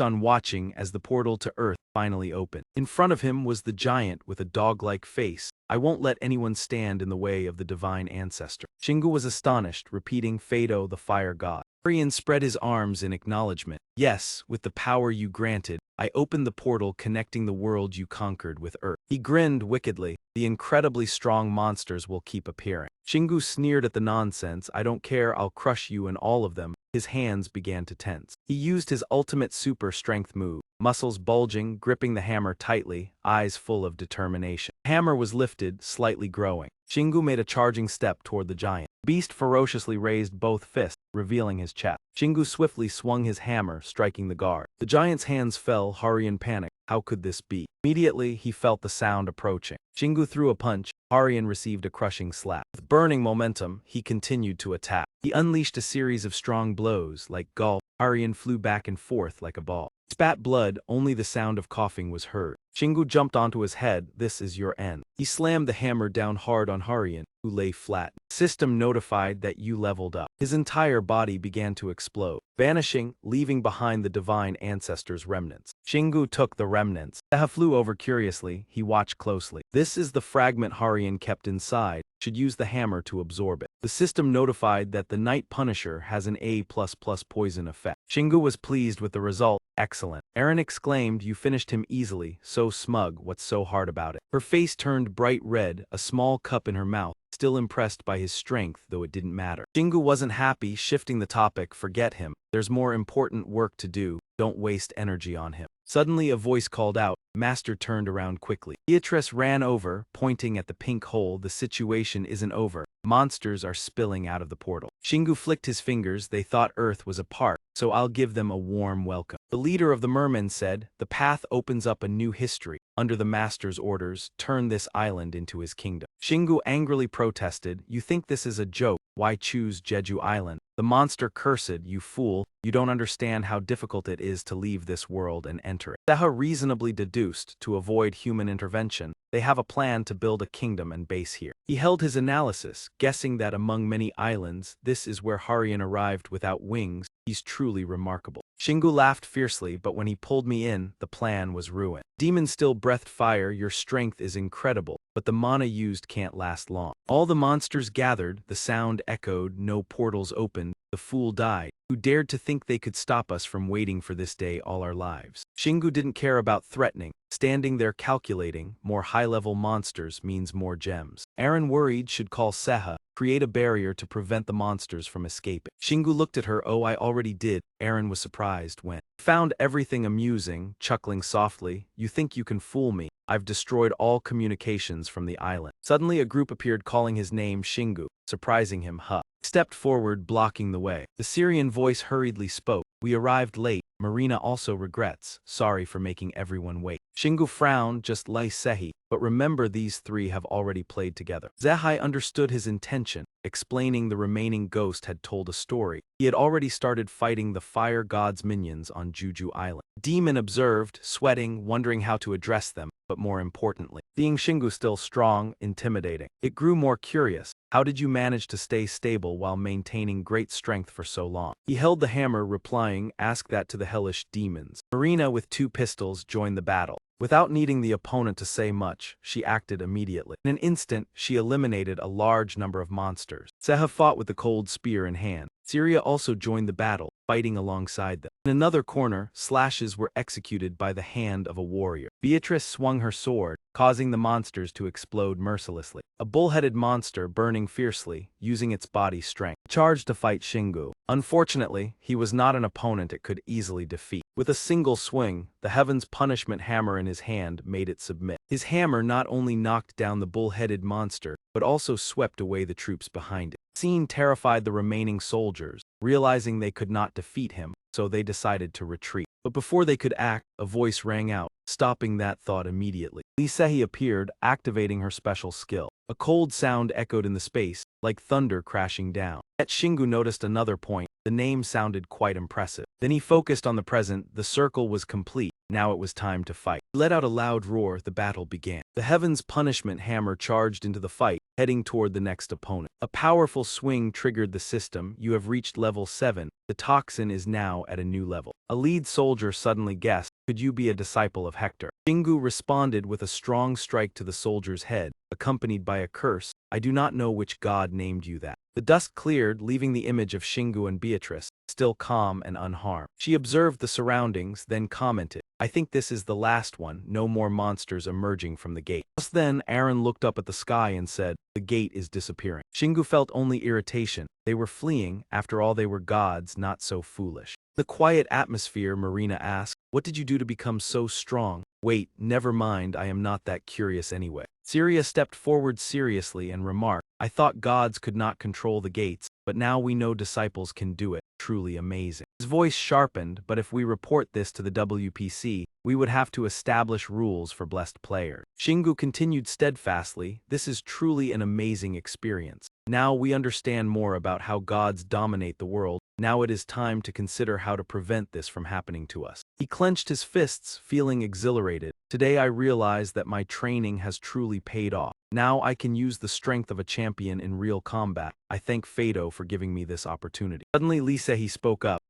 on watching as the portal to Earth finally opened. In front of him was the giant with a dog-like face. "I won't let anyone stand in the way of the divine ancestor." Shingu was astonished, repeating, "Fado, the fire god." Harian spread his arms in acknowledgement. "Yes, with the power you granted, I opened the portal connecting the world you conquered with Earth." He grinned wickedly. "The incredibly strong monsters will keep appearing." Shingu sneered at the nonsense. "I don't care, I'll crush you and all of them." His hands began to tense. He used his ultimate super strength move, muscles bulging, gripping the hammer tightly, eyes full of determination. The hammer was lifted, slightly growing. Shingu made a charging step toward the giant. The beast ferociously raised both fists, revealing his chest. Shingu swiftly swung his hammer, striking the guard. The giant's hands fell. Harian panicked. How could this be? Immediately, he felt the sound approaching. Shingu threw a punch. Harian received a crushing slap. With burning momentum, he continued to attack. He unleashed a series of strong blows. Like golf, Harian flew back and forth like a ball. He spat blood, only the sound of coughing was heard. Shingu jumped onto his head. "This is your end." He slammed the hammer down hard on Harian, who lay flat. "System notified that you leveled up." His entire body began to explode, vanishing, leaving behind the divine ancestors' remnants. Shingu took the remnants. Seha flew over curiously. He watched closely. "This is the fragment Harian kept inside. Should use the hammer to absorb it." The system notified that the Night Punisher has an A++ poison effect. Shingu was pleased with the result. "Excellent." Eren exclaimed, "You finished him easily, so smug, what's so hard about it?" Her face turned bright red, a small cup in her mouth, still impressed by his strength, though it didn't matter. Shingu wasn't happy, shifting the topic. "Forget him. There's more important work to do. Don't waste energy on him." Suddenly a voice called out. Master turned around quickly. Beatrice ran over, pointing at the pink hole. "The situation isn't over. Monsters are spilling out of the portal." Shingu flicked his fingers. "They thought Earth was apart, so I'll give them a warm welcome." The leader of the mermen said, "The path opens up a new history. Under the Master's orders, turn this island into his kingdom." Shingu angrily protested, "You think this is a joke? Why choose Jeju Island?" The monster cursed, "You fool, you don't understand how difficult it is to leave this world and enter it." Seha reasonably deduced, to avoid human intervention, they have a plan to build a kingdom and base here. He held his analysis, guessing that among many islands, this is where Harian arrived without wings. He's truly remarkable. Shingu laughed fiercely, "But when he pulled me in, the plan was ruined." Demon still breathed fire. "Your strength is incredible, but the mana used can't last long." All the monsters gathered, the sound echoed, no portals opened. The fool died. Who dared to think they could stop us from waiting for this day all our lives? Shingu didn't care about threatening, standing there calculating, more high-level monsters means more gems. Eren worried, should call Seha, create a barrier to prevent the monsters from escaping. Shingu looked at her. "Oh, I already did." Eren was surprised when he found everything amusing, chuckling softly. "You think you can fool me? I've destroyed all communications from the island." Suddenly a group appeared calling his name. Shingu, surprising him, stepped forward, blocking the way. The Syrian voice hurriedly spoke. "We arrived late. Marina also regrets. Sorry for making everyone wait." Shingu frowned, "Just like Sehi. but remember these three have already played together. Zehai understood his intention, explaining the remaining ghost had told a story. He had already started fighting the fire god's minions on Juju Island. Demon observed, sweating, wondering how to address them, but more importantly, seeing Shingu still strong, intimidating. It grew more curious. How did you manage to stay stable while maintaining great strength for so long? He held the hammer, replying, ask that to the hellish demons. Marina with 2 pistols joined the battle. Without needing the opponent to say much, she acted immediately. In an instant, she eliminated a large number of monsters. Seha fought with the cold spear in hand. Syria also joined the battle, fighting alongside them. In another corner, slashes were executed by the hand of a warrior. Beatrice swung her sword, causing the monsters to explode mercilessly. A bull-headed monster, burning fiercely, using its body strength, charged to fight Shingu. Unfortunately, he was not an opponent it could easily defeat. With a single swing, the Heaven's Punishment hammer in his hand made it submit. His hammer not only knocked down the bull-headed monster, but also swept away the troops behind it. The scene terrified the remaining soldiers, realizing they could not defeat him, so they decided to retreat. But before they could act, a voice rang out, stopping that thought immediately. Lee Sehi appeared, activating her special skill. A cold sound echoed in the space, like thunder crashing down. Yet Shingu noticed another point. The name sounded quite impressive. Then he focused on the present. The circle was complete. Now it was time to fight. He let out a loud roar. The battle began. The Heaven's Punishment hammer charged into the fight, heading toward the next opponent. A powerful swing triggered the system. You have reached level 7. The toxin is now at a new level. A lead soldier suddenly guessed, could you be a disciple of Hector? Shingu responded with a strong strike to the soldier's head, accompanied by a curse. I do not know which god named you that. The dust cleared, leaving the image of Shingu and Beatrice, still calm and unharmed. She observed the surroundings, then commented, I think this is the last one, no more monsters emerging from the gate. Just then, Aaron looked up at the sky and said, the gate is disappearing. Shingu felt only irritation. They were fleeing, after all they were gods, not so foolish. The quiet atmosphere, Marina asked, what did you do to become so strong? Wait, never mind, I am not that curious anyway. Syria stepped forward seriously and remarked, I thought gods could not control the gates, but now we know disciples can do it. Truly amazing. His voice sharpened, but if we report this to the WPC, we would have to establish rules for blessed players. Shingu continued steadfastly, this is truly an amazing experience. Now we understand more about how gods dominate the world. Now it is time to consider how to prevent this from happening to us. He clenched his fists, feeling exhilarated. Today I realize that my training has truly paid off. Now I can use the strength of a champion in real combat. I thank Fado for giving me this opportunity. Suddenly Lee Sehi spoke up.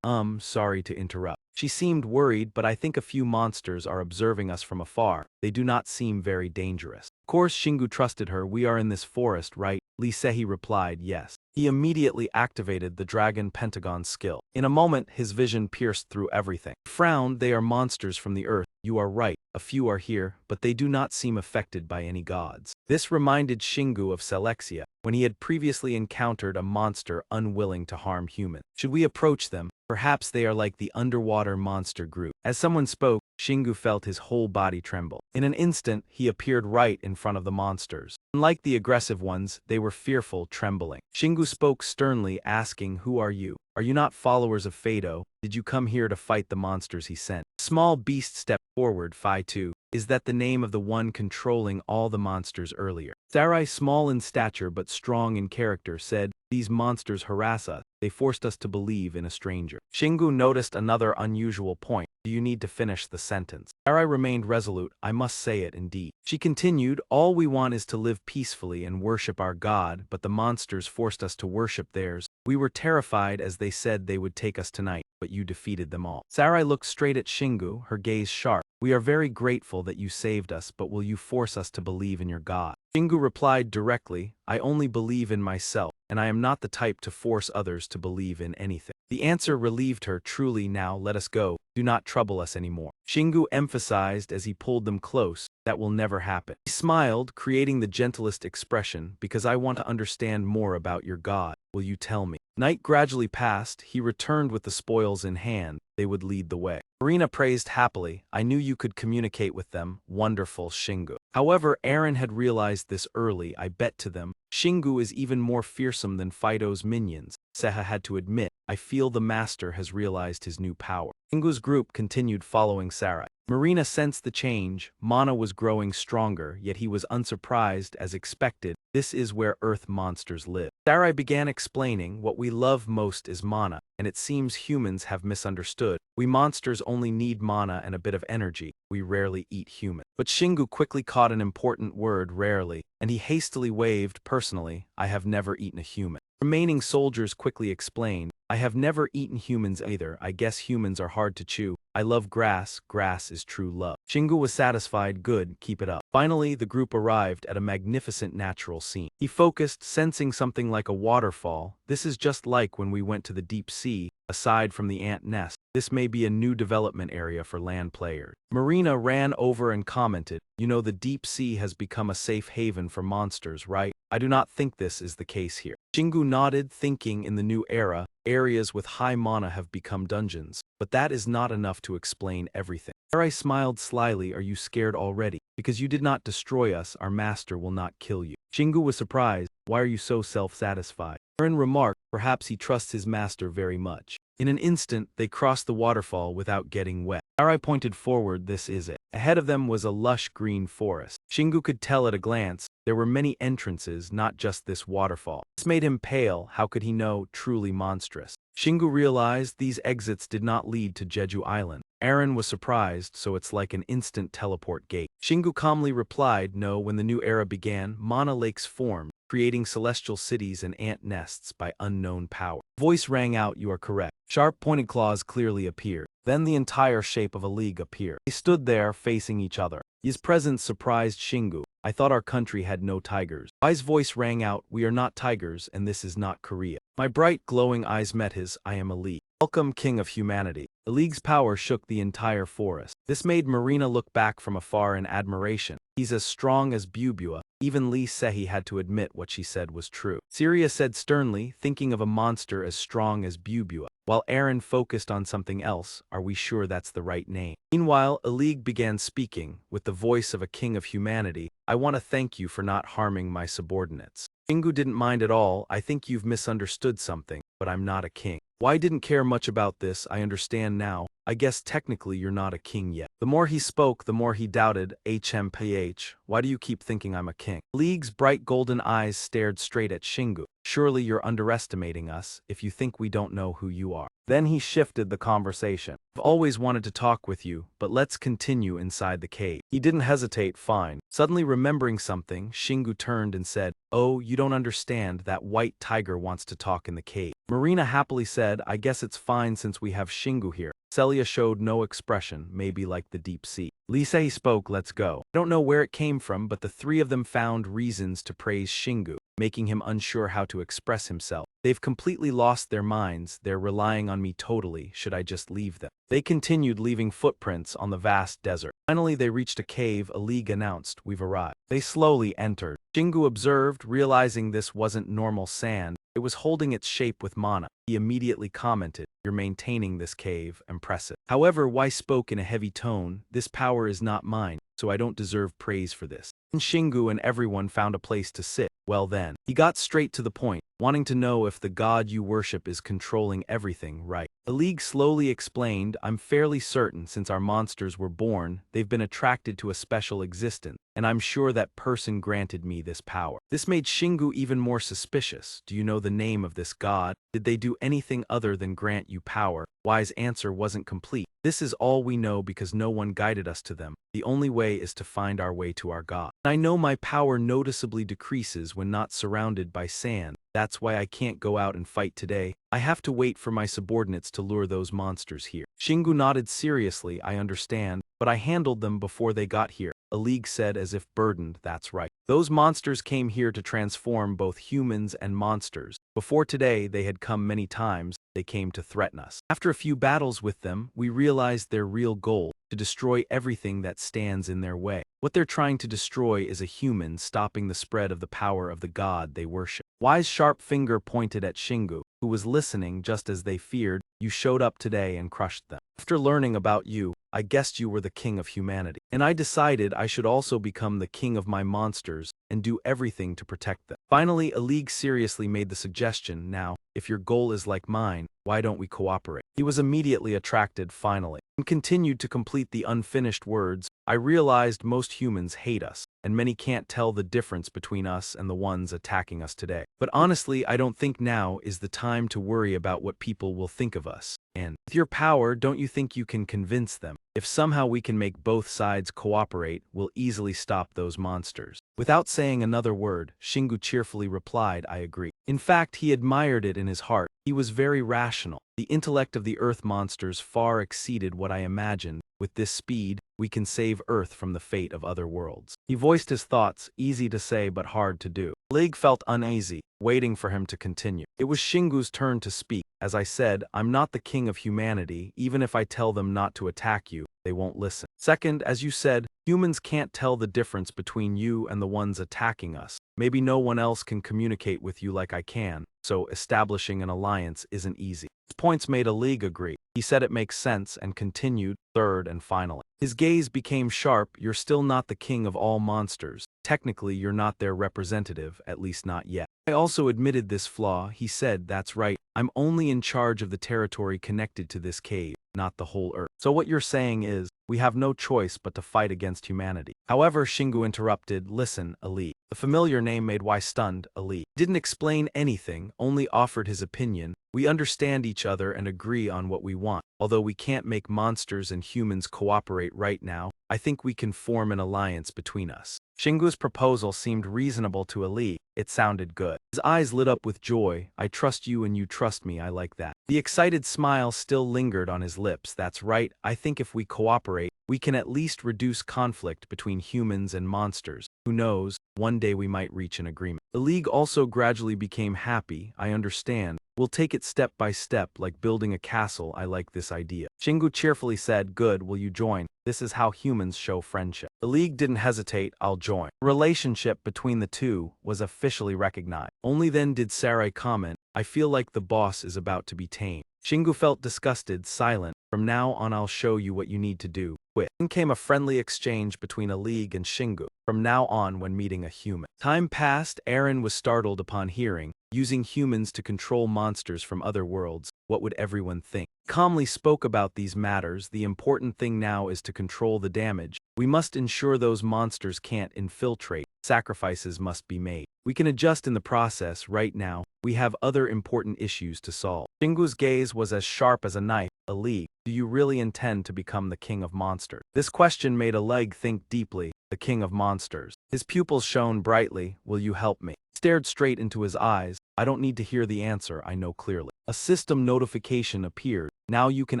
Sorry to interrupt. She seemed worried, but I think a few monsters are observing us from afar. They do not seem very dangerous. Of course Shingu trusted her. We are in this forest, right? Lee Sehi replied, yes. He immediately activated the Dragon Pentagon skill. In a moment, his vision pierced through everything. He frowned, they are monsters from the earth. You are right, a few are here, but they do not seem affected by any gods. This reminded Shingu of Selexia, when he had previously encountered a monster unwilling to harm humans. Should we approach them? Perhaps they are like the underwater monster group. As someone spoke, Shingu felt his whole body tremble. In an instant, he appeared right in front of the monsters. Unlike the aggressive ones, they were fearful, trembling. Shingu spoke sternly, asking, who are you? Are you not followers of Fado? Did you come here to fight the monsters he sent? Small beast stepped forward, Phi-2. Is that the name of the one controlling all the monsters earlier? Sarai, small in stature but strong in character, said, these monsters harass us. They forced us to believe in a stranger. Shingu noticed another unusual point. Do you need to finish the sentence? Sarai remained resolute. I must say it indeed. She continued, all we want is to live peacefully and worship our God, but the monsters forced us to worship theirs. We were terrified as they said they would take us tonight, but you defeated them all. Sarai looked straight at Shingu, her gaze sharp. We are very grateful that you saved us, but will you force us to believe in your God? Shingu replied directly, I only believe in myself, and I am not the type to force others to believe in anything. The answer relieved her. Truly, now let us go. Do not trouble us anymore. Shingu emphasized as he pulled them close, that will never happen. He smiled, creating the gentlest expression, because I want to understand more about your God. Will you tell me? Night gradually passed, he returned with the spoils in hand, they would lead the way. Marina praised happily, I knew you could communicate with them, wonderful Shingu. However, Eren had realized this early, I bet to them. Shingu is even more fearsome than Fido's minions. Seha had to admit, I feel the master has realized his new power. Shingu's group continued following Sarai. Marina sensed the change, Mana was growing stronger, yet he was unsurprised as expected. This is where earth monsters live. Sarai began explaining, what we love most is mana, and it seems humans have misunderstood. We monsters only need mana and a bit of energy. We rarely eat human. But Shingu quickly caught an important word, rarely, and he hastily waved, personally, I have never eaten a human. Remaining soldiers quickly explained, I have never eaten humans either, I guess humans are hard to chew. I love grass, grass is true love. Shingu was satisfied, good, keep it up. Finally, the group arrived at a magnificent natural scene. He focused, sensing something like a waterfall. This is just like when we went to the deep sea, aside from the ant nest. This may be a new development area for land players. Marina ran over and commented, you know the deep sea has become a safe haven for monsters, right? I do not think this is the case here. Shingu nodded, thinking in the new era, areas with high mana have become dungeons. But that is not enough to explain everything. Sarai smiled slyly, are you scared already? Because you did not destroy us, our master will not kill you. Shingu was surprised, why are you so self-satisfied? Eren remarked, perhaps he trusts his master very much. In an instant, they crossed the waterfall without getting wet. Sarai pointed forward, this is it. Ahead of them was a lush green forest. Shingu could tell at a glance, there were many entrances, not just this waterfall. This made him pale, how could he know, truly monstrous. Shingu realized these exits did not lead to Jeju Island. Eren was surprised, so it's like an instant teleport gate. Shingu calmly replied, no, when the new era began, mana lakes formed, creating celestial cities and ant nests by unknown power. Voice rang out, you are correct. Sharp pointed claws clearly appeared. Then the entire shape of a league appeared. They stood there, facing each other. His presence surprised Shingu. I thought our country had no tigers. Ai's voice rang out, we are not tigers, and this is not Korea. My bright, glowing eyes met his, I am a league. Welcome, King of Humanity. The league's power shook the entire forest. This made Marina look back from afar in admiration. He's as strong as Bubua. Even Lee Sehi had to admit what she said was true. Syria said sternly, thinking of a monster as strong as Bubua. While Eren focused on something else, are we sure that's the right name? Meanwhile, Elig began speaking, with the voice of a king of humanity, I want to thank you for not harming my subordinates. Shingu didn't mind at all, I think you've misunderstood something, but I'm not a king. Why didn't care much about this, I understand now. I guess technically you're not a king yet. The more he spoke, the more he doubted, HMPH, why do you keep thinking I'm a king? League's bright golden eyes stared straight at Shingu. Surely you're underestimating us, if you think we don't know who you are. Then he shifted the conversation. I've always wanted to talk with you, but let's continue inside the cave. He didn't hesitate, fine. Suddenly remembering something, Shingu turned and said, oh, you don't understand, that white tiger wants to talk in the cave. Marina happily said, I guess it's fine since we have Shingu here. Celia showed no expression, maybe like the deep sea. Lisei spoke, let's go. I don't know where it came from, but the three of them found reasons to praise Shingu, making him unsure how to express himself. They've completely lost their minds, they're relying on me totally, should I just leave them? They continued, leaving footprints on the vast desert. Finally they reached a cave, a league announced, we've arrived. They slowly entered. Shingu observed, realizing this wasn't normal sand, it was holding its shape with mana. He immediately commented, you're maintaining this cave, impressive. However, Wai spoke in a heavy tone, this power is not mine, so I don't deserve praise for this. And Shingu and everyone found a place to sit. Well then, he got straight to the point, wanting to know if the god you worship is controlling everything, right? The league slowly explained, I'm fairly certain since our monsters were born, they've been attracted to a special existence, and I'm sure that person granted me this power. This made Shingu even more suspicious. Do you know the name of this god? Did they do anything other than grant you power? Wai's answer wasn't complete. This is all we know because no one guided us to them. The only way is to find our way to our god. I know my power noticeably decreases when not surrounded by sand. That's why I can't go out and fight today. I have to wait for my subordinates to lure those monsters here. Shingu nodded seriously, I understand, but I handled them before they got here. A league said as if burdened, that's right. Those monsters came here to transform both humans and monsters. Before today, they had come many times, they came to threaten us. After a few battles with them, we realized their real goal, to destroy everything that stands in their way. What they're trying to destroy is a human, stopping the spread of the power of the god they worship. Wai's sharp finger pointed at Shingu, who was listening just as they feared. You showed up today and crushed them. After learning about you, I guessed you were the king of humanity. And I decided I should also become the king of my monsters and do everything to protect them. Finally, a league seriously made the suggestion, now, if your goal is like mine, why don't we cooperate? He was immediately attracted finally, and continued to complete the unfinished words. I realized most humans hate us, and many can't tell the difference between us and the ones attacking us today. But honestly, I don't think now is the time to worry about what people will think of us. And with your power, don't you think you can convince them? If somehow we can make both sides cooperate, we'll easily stop those monsters. Without saying another word, Shingu cheerfully replied, I agree. In fact, he admired it in his heart. He was very rational. The intellect of the Earth monsters far exceeded what I imagined. With this speed, we can save Earth from the fate of other worlds. He voiced his thoughts, easy to say but hard to do. League felt uneasy, waiting for him to continue. It was Shingu's turn to speak. As I said, I'm not the king of humanity. Even if I tell them not to attack you, they won't listen. Second, as you said, humans can't tell the difference between you and the ones attacking us. Maybe no one else can communicate with you like I can, so establishing an alliance isn't easy. His points made a league agree. He said it makes sense and continued, third and finally. His gaze became sharp. You're still not the king of all monsters. Technically, you're not their representative, at least not yet. I also admitted this flaw. He said, that's right, I'm only in charge of the territory connected to this cave, not the whole Earth. So what you're saying is, we have no choice but to fight against humanity. However, Shingu interrupted, listen, Ali. The familiar name made Y stunned. Ali didn't explain anything, only offered his opinion. We understand each other and agree on what we want. Although we can't make monsters and humans cooperate right now, I think we can form an alliance between us. Shingu's proposal seemed reasonable to Ali. It sounded good. His eyes lit up with joy. I trust you and you trust me, I like that. The excited smile still lingered on his lips. That's right, I think if we cooperate, we can at least reduce conflict between humans and monsters. Who knows, one day we might reach an agreement. The League also gradually became happy. I understand. We'll take it step by step, like building a castle. I like this idea. Shingu cheerfully said, good, will you join? This is how humans show friendship. The League didn't hesitate, I'll join. The relationship between the two was officially recognized. Only then did Sarai comment, I feel like the boss is about to be tamed. Shingu felt disgusted, silent. From now on I'll show you what you need to do. Quit. Then came a friendly exchange between a League and Shingu. From now on when meeting a human. Time passed. Aaron was startled upon hearing, using humans to control monsters from other worlds. What would everyone think? Calmly spoke about these matters. The important thing now is to control the damage. We must ensure those monsters can't infiltrate. Sacrifices must be made. We can adjust in the process. Right now, we have other important issues to solve. Shingu's gaze was as sharp as a knife. Ali, do you really intend to become the king of monsters? This question made a Leg think deeply. The king of monsters. His pupils shone brightly. Will you help me? Stared straight into his eyes. I don't need to hear the answer, I know clearly. A system notification appeared. Now you can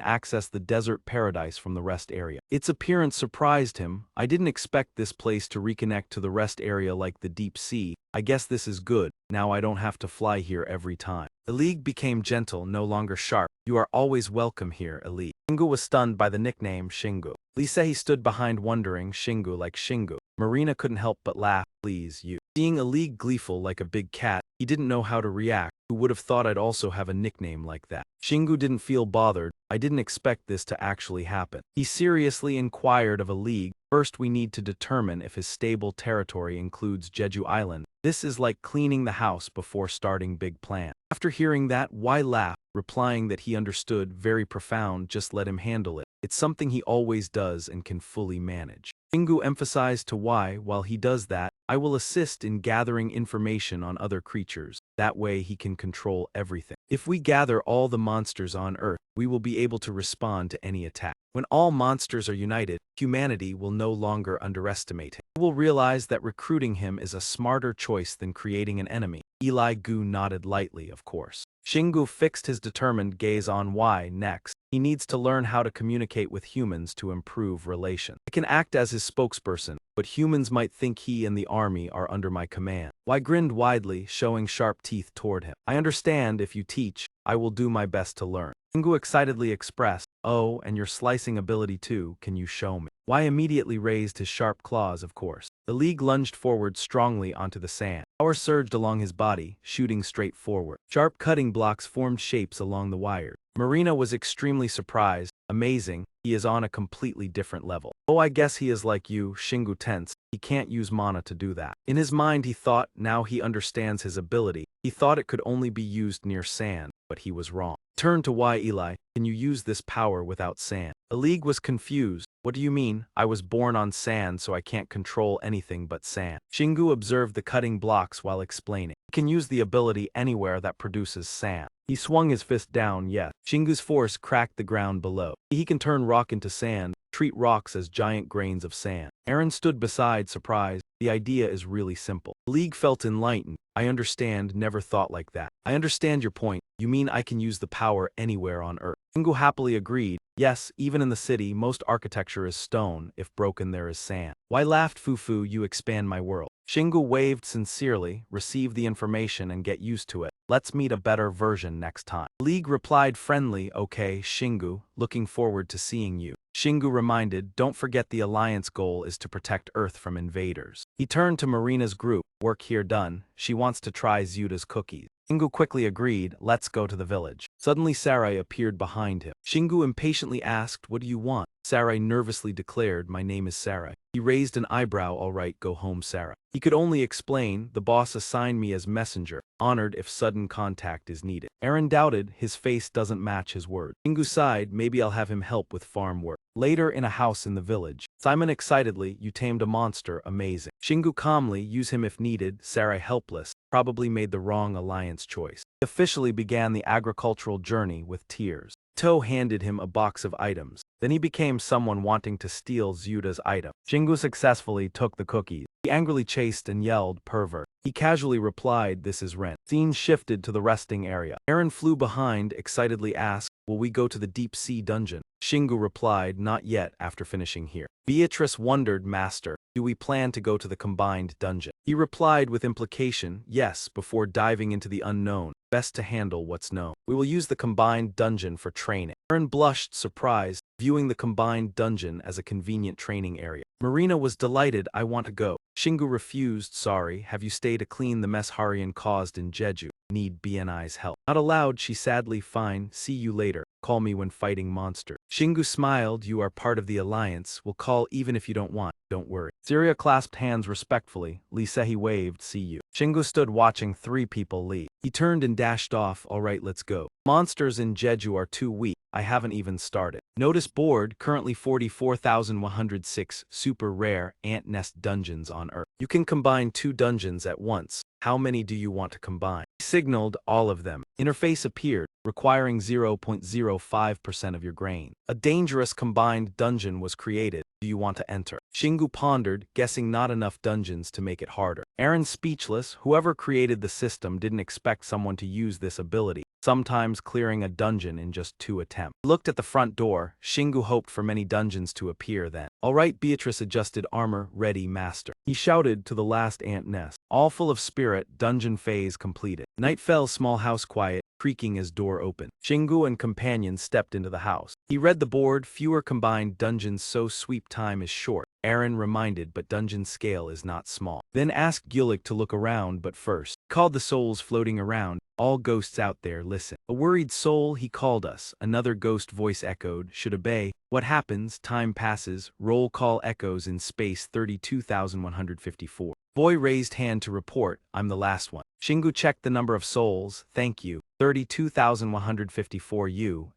access the desert paradise from the rest area. Its appearance surprised him. I didn't expect this place to reconnect to the rest area like the deep sea. I guess this is good. Now I don't have to fly here every time. The League became gentle, no longer sharp. You are always welcome here, Ali. Shingu was stunned by the nickname Shingu. Lisei stood behind wondering, Shingu like Shingu. Marina couldn't help but laugh. Please, you. Seeing a League gleeful like a big cat, he didn't know how to react. Who would have thought I'd also have a nickname like that? Shingu didn't feel bothered. I didn't expect this to actually happen. He seriously inquired of a League. First we need to determine if his stable territory includes Jeju Island. This is like cleaning the house before starting big plan. After hearing that, Y laughed, replying that he understood, very profound, just let him handle it. It's something he always does and can fully manage. Shingu emphasized to Y, while he does that, I will assist in gathering information on other creatures. That way he can control everything. If we gather all the monsters on Earth, we will be able to respond to any attack. When all monsters are united, humanity will no longer underestimate him. We will realize that recruiting him is a smarter choice than creating an enemy. Eli Gu nodded lightly, of course. Shingu fixed his determined gaze on Y next. He needs to learn how to communicate with humans to improve relations. I can act as his spokesperson, but humans might think he and the army are under my command. Y grinned widely, showing sharp teeth toward him. I understand. If you teach, I will do my best to learn. Shingu excitedly expressed, Oh, and your slicing ability too, can you show me? Y immediately raised his sharp claws, of course. The League lunged forward strongly onto the sand. Power surged along his body, shooting straight forward. Sharp cutting blocks formed shapes along the wires. Marina was extremely surprised. Amazing, he is on a completely different level. Oh, I guess he is like you, Shingu tensed. He can't use mana to do that. In his mind he thought, now he understands his ability. He thought it could only be used near sand, but he was wrong. Turn to Y Eli, can you use this power without sand? The League was confused. What do you mean? I was born on sand so I can't control anything but sand. Shingu observed the cutting blocks while explaining. He can use the ability anywhere that produces sand. He swung his fist down, yes. Shingu's force cracked the ground below. He can turn rock into sand, treat rocks as giant grains of sand. Aaron stood beside, surprised. The idea is really simple. The League felt enlightened. I understand, never thought like that. I understand your point. You mean I can use the power anywhere on Earth? Shingu happily agreed. Yes, even in the city, most architecture is stone. If broken, there is sand. Why laughed Fufu, you expand my world. Shingu waved sincerely, receive the information and get used to it. Let's meet a better version next time. League replied friendly, okay, Shingu, looking forward to seeing you. Shingu reminded, don't forget the Alliance goal is to protect Earth from invaders. He turned to Marina's group, work here done, she wants to try Zuta's cookies. Shingu quickly agreed, let's go to the village. Suddenly Sarai appeared behind him. Shingu impatiently asked, what do you want? Sarai nervously declared, my name is Sarai. He raised an eyebrow, all right, go home Sarai. He could only explain, the boss assigned me as messenger, honored if sudden contact is needed. Aaron doubted, his face doesn't match his word. Shingu sighed, maybe I'll have him help with farm work. Later in a house in the village. Simon excitedly, you tamed a monster, amazing. Shingu calmly, use him if needed. Sarai helpless, probably made the wrong alliance choice. He officially began the agricultural journey with tears. Toe handed him a box of items. Then he became someone wanting to steal Zuta's item. Shingu successfully took the cookies. He angrily chased and yelled, pervert. He casually replied, this is rent. Scene shifted to the resting area. Aaron flew behind, excitedly asked, will we go to the deep sea dungeon? Shingu replied, not yet after finishing here. Beatrice wondered, master, do we plan to go to the combined dungeon? He replied with implication, yes, before diving into the unknown. Best to handle what's known. We will use the combined dungeon for training. Aaron blushed, surprised, viewing the combined dungeon as a convenient training area. Marina was delighted, I want to go. Shingu refused, sorry, have you stayed to clean the mess Harian caused in Jeju? Need BNI's help. Not allowed, she sadly, fine, see you later. Call me when fighting monsters. Shingu smiled, you are part of the alliance, we'll call even if you don't want, don't worry. Syria clasped hands respectfully, Lee Sehi waved, see you. Shingu stood watching three people leave. He turned and dashed off, alright let's go. Monsters in Jeju are too weak, I haven't even started. Notice board, currently 44,106 super rare ant nest dungeons on Earth. You can combine 2 dungeons at once. How many do you want to combine? He signaled all of them. Interface appeared, requiring 0.05% of your grain. A dangerous combined dungeon was created. Do you want to enter? Shingu pondered, guessing not enough dungeons to make it harder. Aaron speechless, whoever created the system didn't expect someone to use this ability, sometimes clearing a dungeon in just 2 attempts. He looked at the front door. Shingu hoped for many dungeons to appear then. Alright, Beatrice adjusted armor, ready, master. He shouted to the last ant nest. All full of spirit, dungeon phase completed. Night fell, small house quiet, creaking as door opened. Shingu and companions stepped into the house. He read the board, fewer combined dungeons so sweep time is short. Aaron reminded, but dungeon scale is not small. Then asked Gulick to look around, but first, called the souls floating around. All ghosts out there, listen. A worried soul, he called us. Another ghost voice echoed, should obey. What happens? Time passes. Roll call echoes in space 32,154. Boy raised hand to report, I'm the last one. Shingu checked the number of souls, thank you. 32,154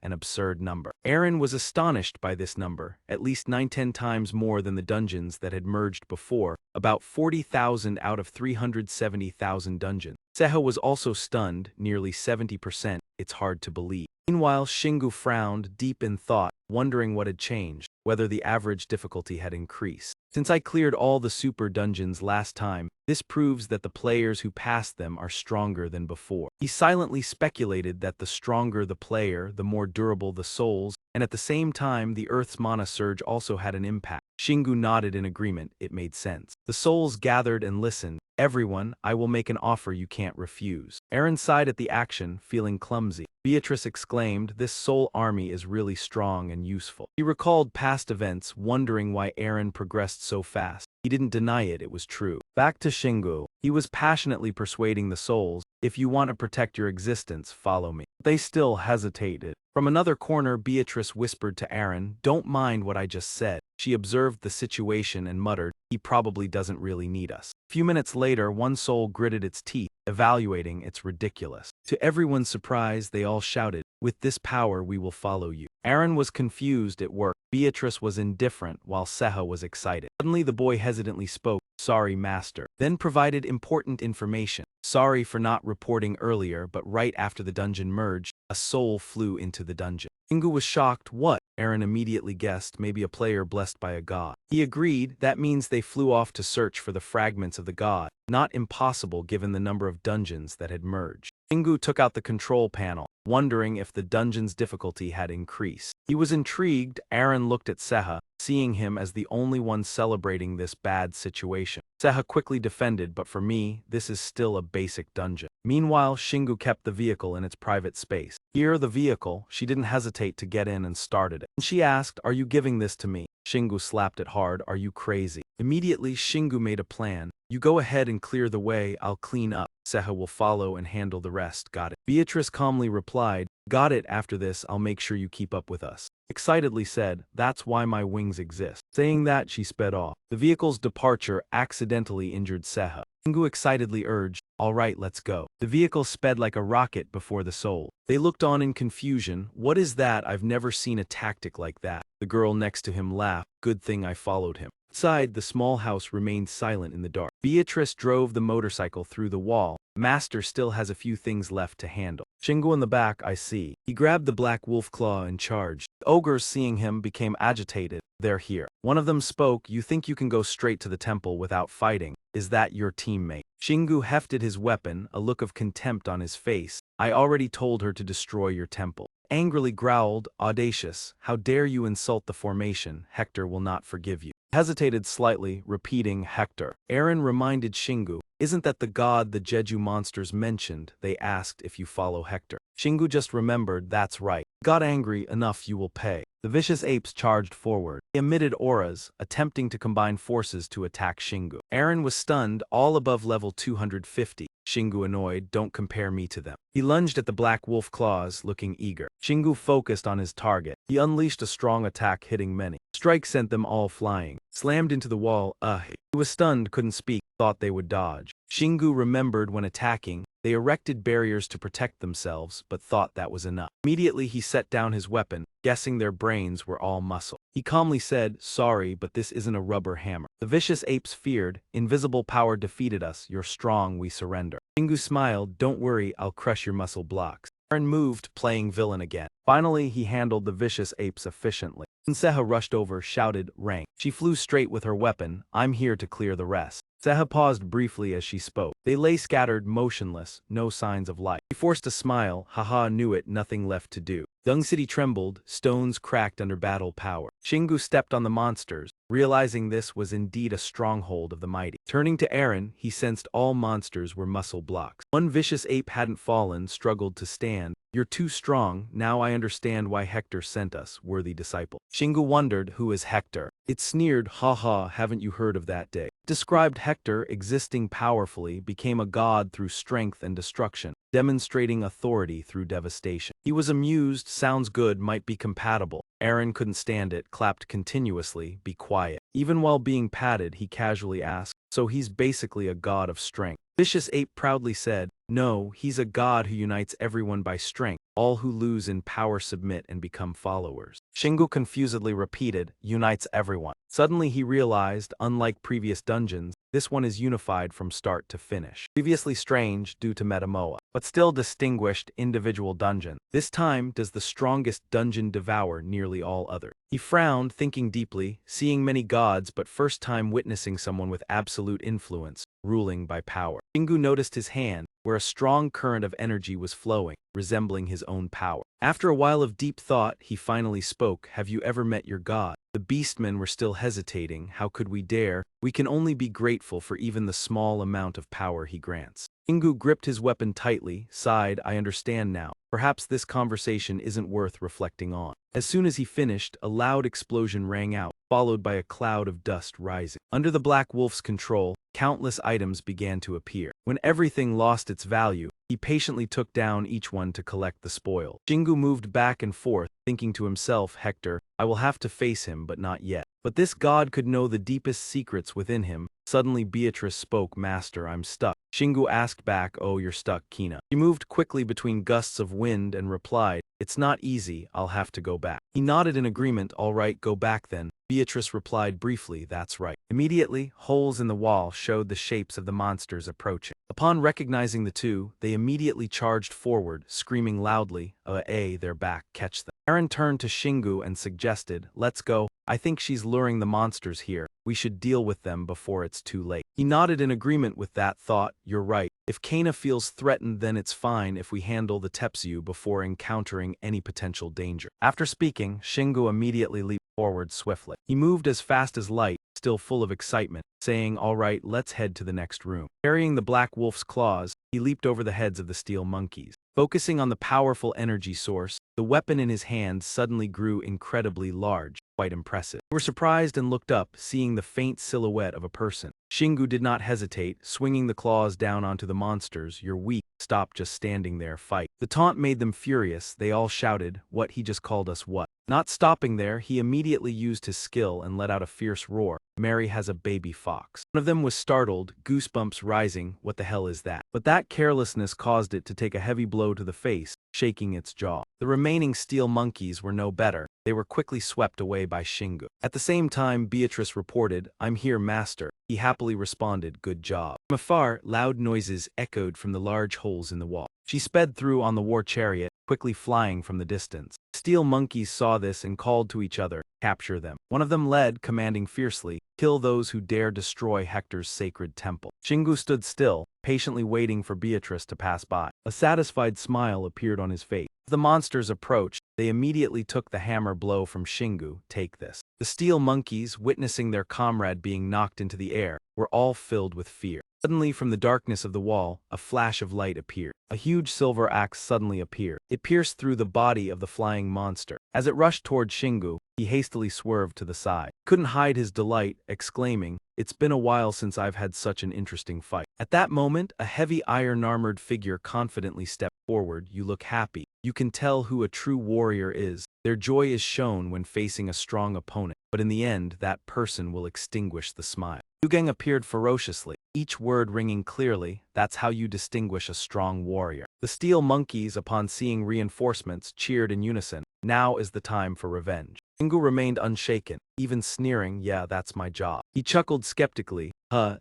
an absurd number. Aaron was astonished by this number, at least 9-10 times more than the dungeons that had merged before, about 40,000 out of 370,000 dungeons. Seho was also stunned, nearly 70%, it's hard to believe. Meanwhile, Shingu frowned, deep in thought, wondering what had changed, whether the average difficulty had increased. Since I cleared all the super dungeons last time, this proves that the players who passed them are stronger than before. He silently speculated that the stronger the player, the more durable the souls, and at the same time the Earth's mana surge also had an impact. Shingu nodded in agreement, it made sense. The souls gathered and listened. Everyone, I will make an offer you can't refuse. Aaron sighed at the action, feeling clumsy. Beatrice exclaimed, this soul army is really strong and useful. He recalled past events, wondering why Aaron progressed so fast. He didn't deny it, it was true. Back to Shingu. He was passionately persuading the souls, if you want to protect your existence, follow me. They still hesitated. From another corner, Beatrice whispered to Aaron, don't mind what I just said. She observed the situation and muttered, he probably doesn't really need us. A few minutes later, one soul gritted its teeth, evaluating it's ridiculous. To everyone's surprise, they all shouted, with this power we will follow you. Aaron was confused at work. Beatrice was indifferent, while Seha was excited. Suddenly the boy hesitantly spoke, sorry master, then provided important information. Sorry for not reporting earlier, but right after the dungeon merged, a soul flew into the dungeon. Shingu was shocked. What? Aaron immediately guessed, maybe a player blessed by a god. He agreed, that means they flew off to search for the fragments of the god. Not impossible given the number of dungeons that had merged. Shingu took out the control panel, wondering if the dungeon's difficulty had increased. He was intrigued. Aaron looked at Seha, seeing him as the only one celebrating this bad situation. Seha quickly defended, but for me, this is still a basic dungeon. Meanwhile, Shingu kept the vehicle in its private space. Here, the vehicle, she didn't hesitate to get in and started it. She asked, are you giving this to me? Shingu slapped it hard, are you crazy? Immediately, Shingu made a plan. You go ahead and clear the way, I'll clean up. Seha will follow and handle the rest, got it? Beatrice calmly replied, got it, after this I'll make sure you keep up with us. Excitedly said, that's why my wings exist. Saying that, she sped off. The vehicle's departure accidentally injured Seha. Shingu excitedly urged, all right, let's go. The vehicle sped like a rocket before the soul. They looked on in confusion. What is that? I've never seen a tactic like that. The girl next to him laughed. Good thing I followed him. Outside, the small house remained silent in the dark. Beatrice drove the motorcycle through the wall. Master still has a few things left to handle. Shingu in the back, I see. He grabbed the black wolf claw and charged. The ogres, seeing him, became agitated. They're here. One of them spoke, you think you can go straight to the temple without fighting? Is that your teammate? Shingu hefted his weapon, a look of contempt on his face. I already told her to destroy your temple. Angrily growled, audacious, how dare you insult the formation, Hector will not forgive you. Hesitated slightly, repeating, Hector. Aaron reminded Shingu, isn't that the god the Jeju monsters mentioned? They asked if you follow Hector. Shingu just remembered, that's right. Got angry, enough, you will pay. The vicious apes charged forward. They emitted auras, attempting to combine forces to attack Shingu. Aaron was stunned, all above level 250. Shingu annoyed, don't compare me to them. He lunged at the black wolf claws, looking eager. Shingu focused on his target. He unleashed a strong attack, hitting many. Strike sent them all flying. Slammed into the wall, He was stunned, couldn't speak, thought they would dodge. Shingu remembered when attacking, they erected barriers to protect themselves, but thought that was enough. Immediately he set down his weapon, guessing their brains were all muscle. He calmly said, sorry, but this isn't a rubber hammer. The vicious apes feared, invisible power defeated us, you're strong, we surrender. Shingu smiled, don't worry, I'll crush your muscle blocks. Aaron moved, playing villain again. Finally, he handled the vicious apes efficiently. Seha rushed over, shouted, rank. She flew straight with her weapon, I'm here to clear the rest. Seha paused briefly as she spoke. They lay scattered, motionless, no signs of life. He forced a smile, haha, knew it, nothing left to do. Dung City trembled, stones cracked under battle power. Shingu stepped on the monsters, realizing this was indeed a stronghold of the mighty. Turning to Aaron, he sensed all monsters were muscle blocks. One vicious ape hadn't fallen, struggled to stand. You're too strong, now I understand why Hector sent us, worthy disciple. Shingu wondered, who is Hector? It sneered, haha, haven't you heard of that day? Described Hector, existing powerfully, became a god through strength and destruction, demonstrating authority through devastation. He was amused, sounds good, might be compatible. Aaron couldn't stand it, clapped continuously, be quiet. Even while being patted, he casually asked, so he's basically a god of strength. Vicious Ape proudly said, no, he's a god who unites everyone by strength. All who lose in power submit and become followers. Shingu confusedly repeated, unites everyone. Suddenly he realized, unlike previous dungeons, this one is unified from start to finish. Previously strange due to metamoa, but still distinguished individual dungeon. This time does the strongest dungeon devour nearly all others. He frowned, thinking deeply, seeing many gods but first time witnessing someone with absolute influence, ruling by power. Shingu noticed his hand, where a strong current of energy was flowing, resembling his own power. After a while of deep thought, he finally spoke. Have you ever met your god? The beastmen were still hesitating. How could we dare? We can only be grateful for even the small amount of power he grants. Shingu gripped his weapon tightly, sighed, I understand now. Perhaps this conversation isn't worth reflecting on. As soon as he finished, a loud explosion rang out, followed by a cloud of dust rising. Under the Black Wolf's control, countless items began to appear. When everything lost its value, he patiently took down each one to collect the spoil. Shingu moved back and forth, thinking to himself, Hector, I will have to face him, but not yet. But this god could know the deepest secrets within him. Suddenly Beatrice spoke, Master, I'm stuck. Shingu asked back, Oh, you're stuck, Kina. She moved quickly between gusts of wind and replied, It's not easy, I'll have to go back. He nodded in agreement, All right, go back then. Beatrice replied briefly, That's right. Immediately, holes in the wall showed the shapes of the monsters approaching. Upon recognizing the two, they immediately charged forward, screaming loudly, they're back, catch them. Aaron turned to Shingu and suggested, Let's go. I think she's luring the monsters here. We should deal with them before it's too late. He nodded in agreement with that thought. You're right. If Kana feels threatened, then it's fine if we handle the Tepsu before encountering any potential danger. After speaking, Shingu immediately leaped forward swiftly. He moved as fast as light, still full of excitement, saying, All right, let's head to the next room. Carrying the Black Wolf's claws, he leaped over the heads of the steel monkeys. Focusing on the powerful energy source, the weapon in his hand suddenly grew incredibly large, quite impressive. They were surprised and looked up, seeing the faint silhouette of a person. Shingu did not hesitate, swinging the claws down onto the monsters. You're weak. Stop just standing there, fight. The taunt made them furious. They all shouted, What, he just called us what? Not stopping there, he immediately used his skill and let out a fierce roar. Mary has a baby fox. One of them was startled, goosebumps rising. What the hell is that? But that carelessness caused it to take a heavy blow to the face, shaking its jaw. The remaining steel monkeys were no better. They were quickly swept away by Shingu. At the same time, Beatrice reported, I'm here, master. He happily responded, Good job. From afar, loud noises echoed from the large holes in the wall. She sped through on the war chariot, quickly flying from the distance. Steel monkeys saw this and called to each other, Capture them. One of them led, commanding fiercely, Kill those who dare destroy Hector's sacred temple. Shingu stood still, patiently waiting for Beatrice to pass by. A satisfied smile appeared on his face. As the monsters approached, they immediately took the hammer blow from Shingu. Take this. The steel monkeys, witnessing their comrade being knocked into the air, were all filled with fear. Suddenly, from the darkness of the wall, a flash of light appeared. A huge silver axe suddenly appeared. It pierced through the body of the flying monster. As it rushed toward Shingu, he hastily swerved to the side. Couldn't hide his delight, exclaiming, It's been a while since I've had such an interesting fight. At that moment, a heavy iron-armored figure confidently stepped forward. You look happy. You can tell who a true warrior is. Their joy is shown when facing a strong opponent, but in the end, that person will extinguish the smile. Yugang appeared ferociously, each word ringing clearly. That's how you distinguish a strong warrior. The steel monkeys, upon seeing reinforcements, cheered in unison. Now is the time for revenge. Shingu remained unshaken, even sneering, Yeah, that's my job. He chuckled skeptically,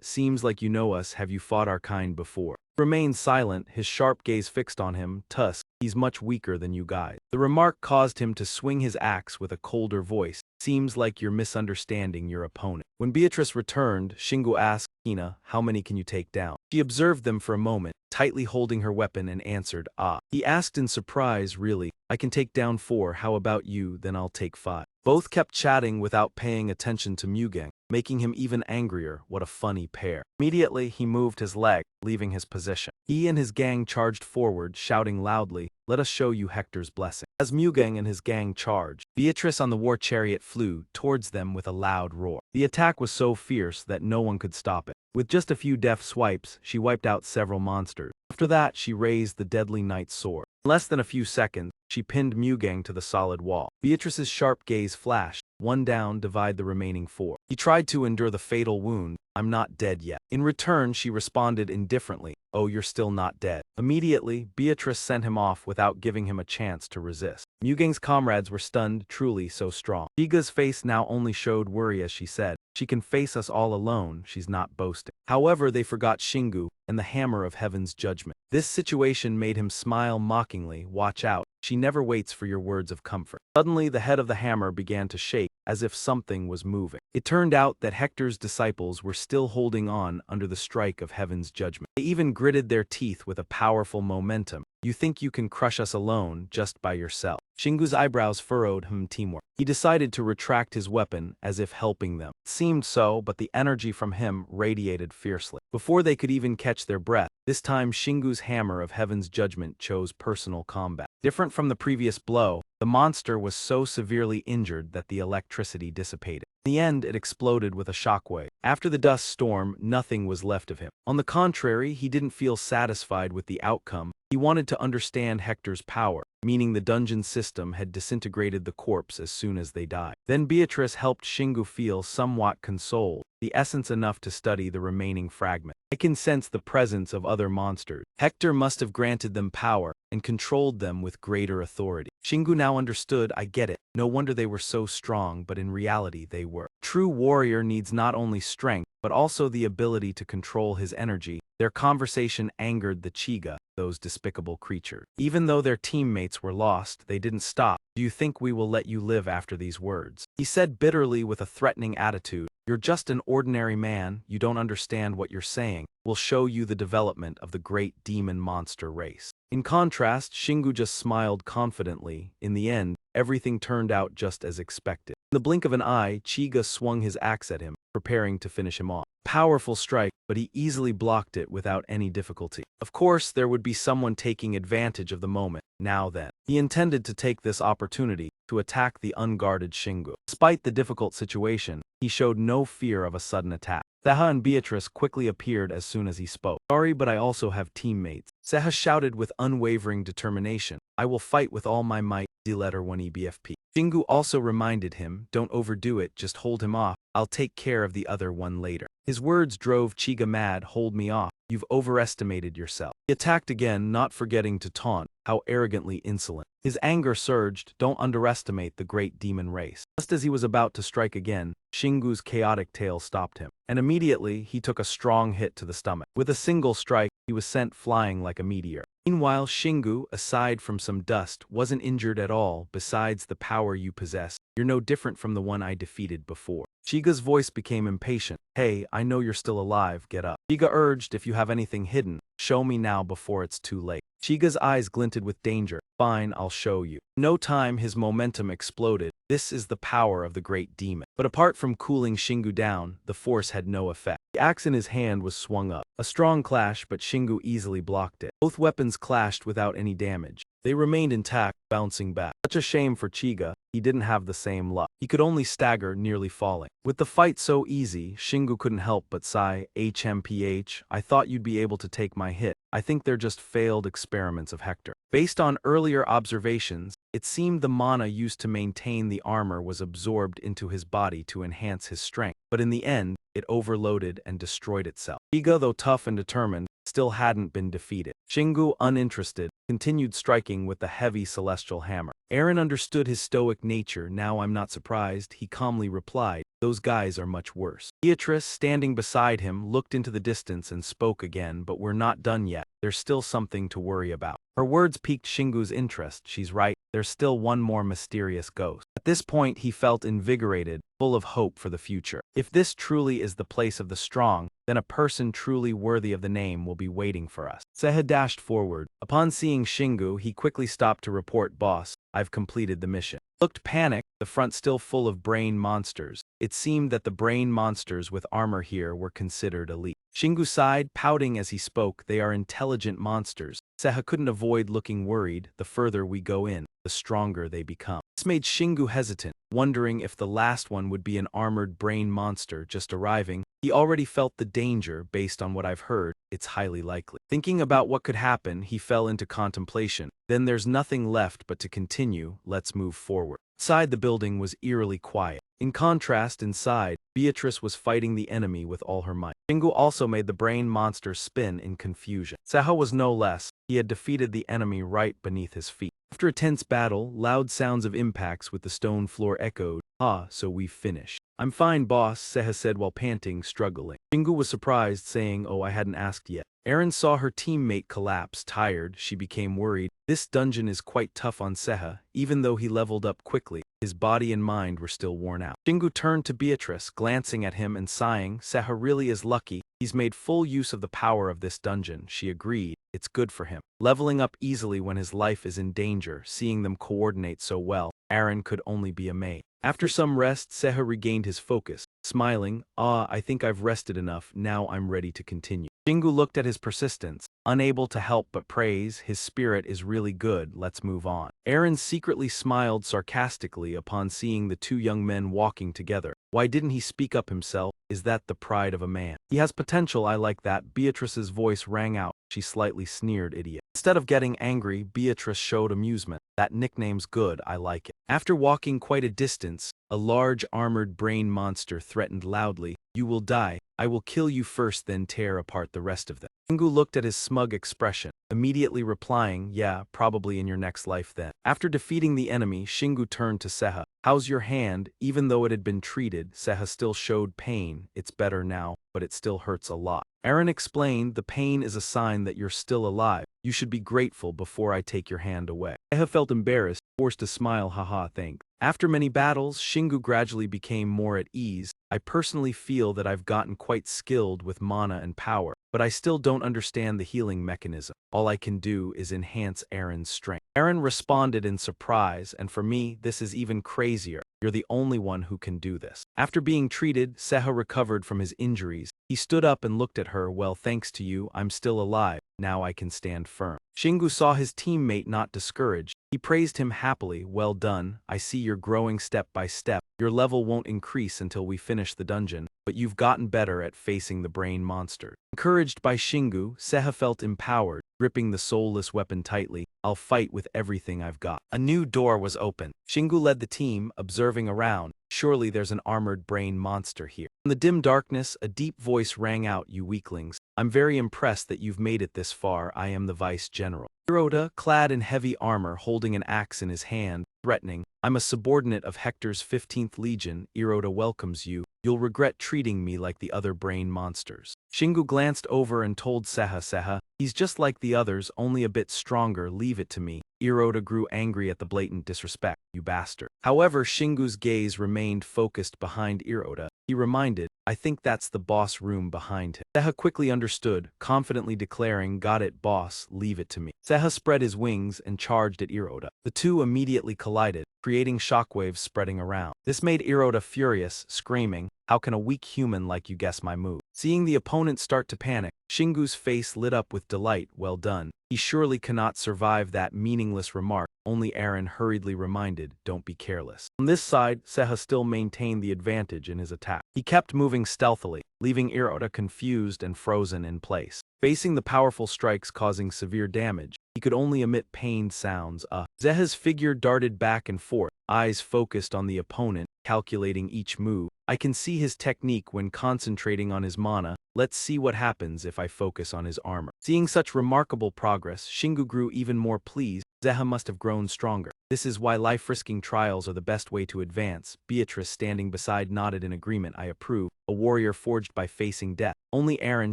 Seems like you know us. Have you fought our kind before? He remained silent, his sharp gaze fixed on him. Tusk, he's much weaker than you guys. The remark caused him to swing his axe with a colder voice. Seems like you're misunderstanding your opponent. When Beatrice returned, Shingu asked, Hina, how many can you take down? She observed them for a moment, tightly holding her weapon, and answered, He asked in surprise, Really? I can take down 4, how about you? Then I'll take 5. Both kept chatting without paying attention to Mugang, making him even angrier. What a funny pair. Immediately, he moved his leg, leaving his position. He and his gang charged forward, shouting loudly, Let us show you Hector's blessing. As Mugang and his gang charged, Beatrice on the war chariot flew towards them with a loud roar. The attack was so fierce that no one could stop it. With just a few deft swipes, she wiped out several monsters. After that, she raised the deadly knight's sword. In less than a few seconds, she pinned Mugang to the solid wall. Beatrice's sharp gaze flashed. 1 down, divide the remaining 4. He tried to endure the fatal wound. I'm not dead yet. In return, she responded indifferently. Oh, you're still not dead. Immediately, Beatrice sent him off without giving him a chance to resist. Mugang's comrades were stunned, truly so strong. Giga's face now only showed worry as she said, She can face us all alone, she's not boasting. However, they forgot Shingu and the hammer of heaven's judgment. This situation made him smile mockingly. Watch out. She never waits for your words of comfort. Suddenly, the head of the hammer began to shake as if something was moving. It turned out that Hector's disciples were still holding on under the strike of heaven's judgment. They even gritted their teeth with a powerful momentum. You think you can crush us alone just by yourself. Shingu's eyebrows furrowed. Teamwork. He decided to retract his weapon as if helping them. It seemed so, but the energy from him radiated fiercely. Before they could even catch their breath, this time Shingu's hammer of heaven's judgment chose personal combat. Different from the previous blow, the monster was so severely injured that the electricity dissipated. In the end, it exploded with a shockwave. After the dust storm, nothing was left of him. On the contrary, he didn't feel satisfied with the outcome. He wanted to understand Hector's power, meaning the dungeon system had disintegrated the corpse as soon as they died. Then Beatrice helped Shingu feel somewhat consoled, the essence enough to study the remaining fragment. I can sense the presence of other monsters. Hector must have granted them power and controlled them with greater authority. Shingu now understood. I get it. No wonder they were so strong, but in reality they were. True warrior needs not only strength, but also the ability to control his energy. Their conversation angered the Chiga, those despicable creatures. Even though their teammates were lost, they didn't stop. Do you think we will let you live after these words? He said bitterly with a threatening attitude. You're just an ordinary man, you don't understand what you're saying. We'll show you the development of the great demon monster race. In contrast, Shingu just smiled confidently. In the end, everything turned out just as expected. In the blink of an eye, Chiga swung his axe at him, preparing to finish him off. Powerful strike, but he easily blocked it without any difficulty. Of course, there would be someone taking advantage of the moment. Now then, he intended to take this opportunity to attack the unguarded Shingu. Despite the difficult situation, he showed no fear of a sudden attack. Seha and Beatrice quickly appeared as soon as he spoke. Sorry, but I also have teammates. Seha shouted with unwavering determination. I will fight with all my might. D-letter 1 EBFP. Shingu also reminded him, don't overdo it, just hold him off. I'll take care of the other one later. His words drove Chiga mad. Hold me off. You've overestimated yourself. He attacked again, not forgetting to taunt. How arrogantly insolent. His anger surged. Don't underestimate the great demon race. Just as he was about to strike again, Shingu's chaotic tail stopped him, and immediately he took a strong hit to the stomach. With a single strike, he was sent flying like a meteor. Meanwhile, Shingu, aside from some dust, wasn't injured at all. Besides the power you possess, you're no different from the one I defeated before. Chiga's voice became impatient. Hey, I know you're still alive, get up. Chiga urged, if you have anything hidden, show me now before it's too late. Chiga's eyes glinted with danger. Fine, I'll show you. In no time, his momentum exploded. This is the power of the great demon. But apart from cooling Shingu down, the force had no effect. The axe in his hand was swung up. A strong clash, but Shingu easily blocked it. Both weapons clashed without any damage. They remained intact, bouncing back. Such a shame for Chiga, he didn't have the same luck. He could only stagger, nearly falling. With the fight so easy, Shingu couldn't help but sigh. HMPH, I thought you'd be able to take my hit. I think they're just failed experiments of Hector. Based on earlier observations, it seemed the mana used to maintain the armor was absorbed into his body to enhance his strength. But in the end, it overloaded and destroyed itself. Chiga, though tough and determined, still hadn't been defeated. Shingu, uninterested, continued striking with the heavy celestial hammer. Eren understood his stoic nature. Now I'm not surprised, he calmly replied. Those guys are much worse. Beatrice, standing beside him, looked into the distance and spoke again, but we're not done yet. There's still something to worry about. Her words piqued Shingu's interest. She's right, there's still one more mysterious ghost. At this point, he felt invigorated, full of hope for the future. If this truly is the place of the strong, then a person truly worthy of the name will be waiting for us. Seha dashed forward. Upon seeing Shingu, he quickly stopped to report, Boss, I've completed the mission. Looked panicked, the front still full of brain monsters. It seemed that the brain monsters with armor here were considered elite. Shingu sighed, pouting as he spoke. They are intelligent monsters. Seha couldn't avoid looking worried. The further we go in, the stronger they become. This made Shingu hesitant, wondering if the last one would be an armored brain monster just arriving. He already felt the danger. Based on what I've heard, it's highly likely. Thinking about what could happen, he fell into contemplation. Then there's nothing left but to continue. Let's move forward. Outside the building was eerily quiet. In contrast, inside, Beatrice was fighting the enemy with all her might. Shingu also made the brain monster spin in confusion. Seha was no less. He had defeated the enemy right beneath his feet. After a tense battle, loud sounds of impacts with the stone floor echoed. So we've finished. I'm fine, boss, Seha said while panting, struggling. Shingu was surprised, saying, oh, I hadn't asked yet. Eren saw her teammate collapse. Tired, she became worried. This dungeon is quite tough on Seha, even though he leveled up quickly. His body and mind were still worn out. Shingu turned to Beatrice, glancing at him and sighing. Seha really is lucky. He's made full use of the power of this dungeon. She agreed. It's good for him. Leveling up easily when his life is in danger, seeing them coordinate so well, Aaron could only be amazed. After some rest, Seha regained his focus, smiling. I think I've rested enough, now I'm ready to continue. Shingu looked at his persistence, unable to help but praise. His spirit is really good, let's move on. Aaron secretly smiled sarcastically upon seeing the two young men walking together. Why didn't he speak up himself? Is that the pride of a man? He has potential, I like that. Beatrice's voice rang out. She slightly sneered, idiot. Instead of getting angry, Beatrice showed amusement. That nickname's good, I like it. After walking quite a distance, a large armored brain monster threatened loudly. You will die. I will kill you first, then tear apart the rest of them. Shingu looked at his smug expression, immediately replying, yeah, probably in your next life then. After defeating the enemy, Shingu turned to Seha. How's your hand? Even though it had been treated, Seha still showed pain. It's better now, but it still hurts a lot. Aaron explained, the pain is a sign that you're still alive. You should be grateful before I take your hand away. Seha felt embarrassed, forced to smile, haha, thanks. After many battles, Shingu gradually became more at ease. I personally feel that I've gotten quite skilled with mana and power, but I still don't understand the healing mechanism. All I can do is enhance Aaron's strength. Aaron responded in surprise, and for me, this is even crazier. You're the only one who can do this. After being treated, Seha recovered from his injuries. He stood up and looked at her. Well, thanks to you, I'm still alive. Now I can stand firm. Shingu saw his teammate not discouraged. He praised him happily. Well done. I see you're growing step by step. Your level won't increase until we finish the dungeon, but you've gotten better at facing the brain monster. Encouraged by Shingu, Seha felt empowered, gripping the soulless weapon tightly. I'll fight with everything I've got. A new door was open. Shingu led the team, observing around. Surely there's an armored brain monster here. In the dim darkness, a deep voice rang out, you weaklings. I'm very impressed that you've made it this far. I am the Vice General. Hirota, clad in heavy armor, holding an axe in his hand, threatening. I'm a subordinate of Hector's 15th Legion. Hirota welcomes you. You'll regret treating me like the other brain monsters. Shingu glanced over and told Seha, he's just like the others, only a bit stronger, leave it to me. Hirota grew angry at the blatant disrespect, you bastard. However, Shingu's gaze remained focused behind Hirota. He reminded, I think that's the boss room behind him. Seha quickly understood, confidently declaring, got it, boss, leave it to me. Seha spread his wings and charged at Hirota. The two immediately collided, creating shockwaves spreading around. This made Hirota furious, screaming, how can a weak human like you guess my move? Seeing the opponent start to panic, Shingu's face lit up with delight. Well done. He surely cannot survive that meaningless remark. Only Aaron hurriedly reminded, don't be careless. On this side, Seha still maintained the advantage in his attack. He kept moving stealthily, leaving Hirota confused and frozen in place. Facing the powerful strikes causing severe damage, he could only emit pained sounds. Seha's figure darted back and forth, eyes focused on the opponent, calculating each move. I can see his technique when concentrating on his mana. Let's see what happens if I focus on his armor. Seeing such remarkable progress, Shingu grew even more pleased. Seha must have grown stronger. This is why life-risking trials are the best way to advance. Beatrice, standing beside, nodded in agreement. I approve. A warrior forged by facing death. Only Aaron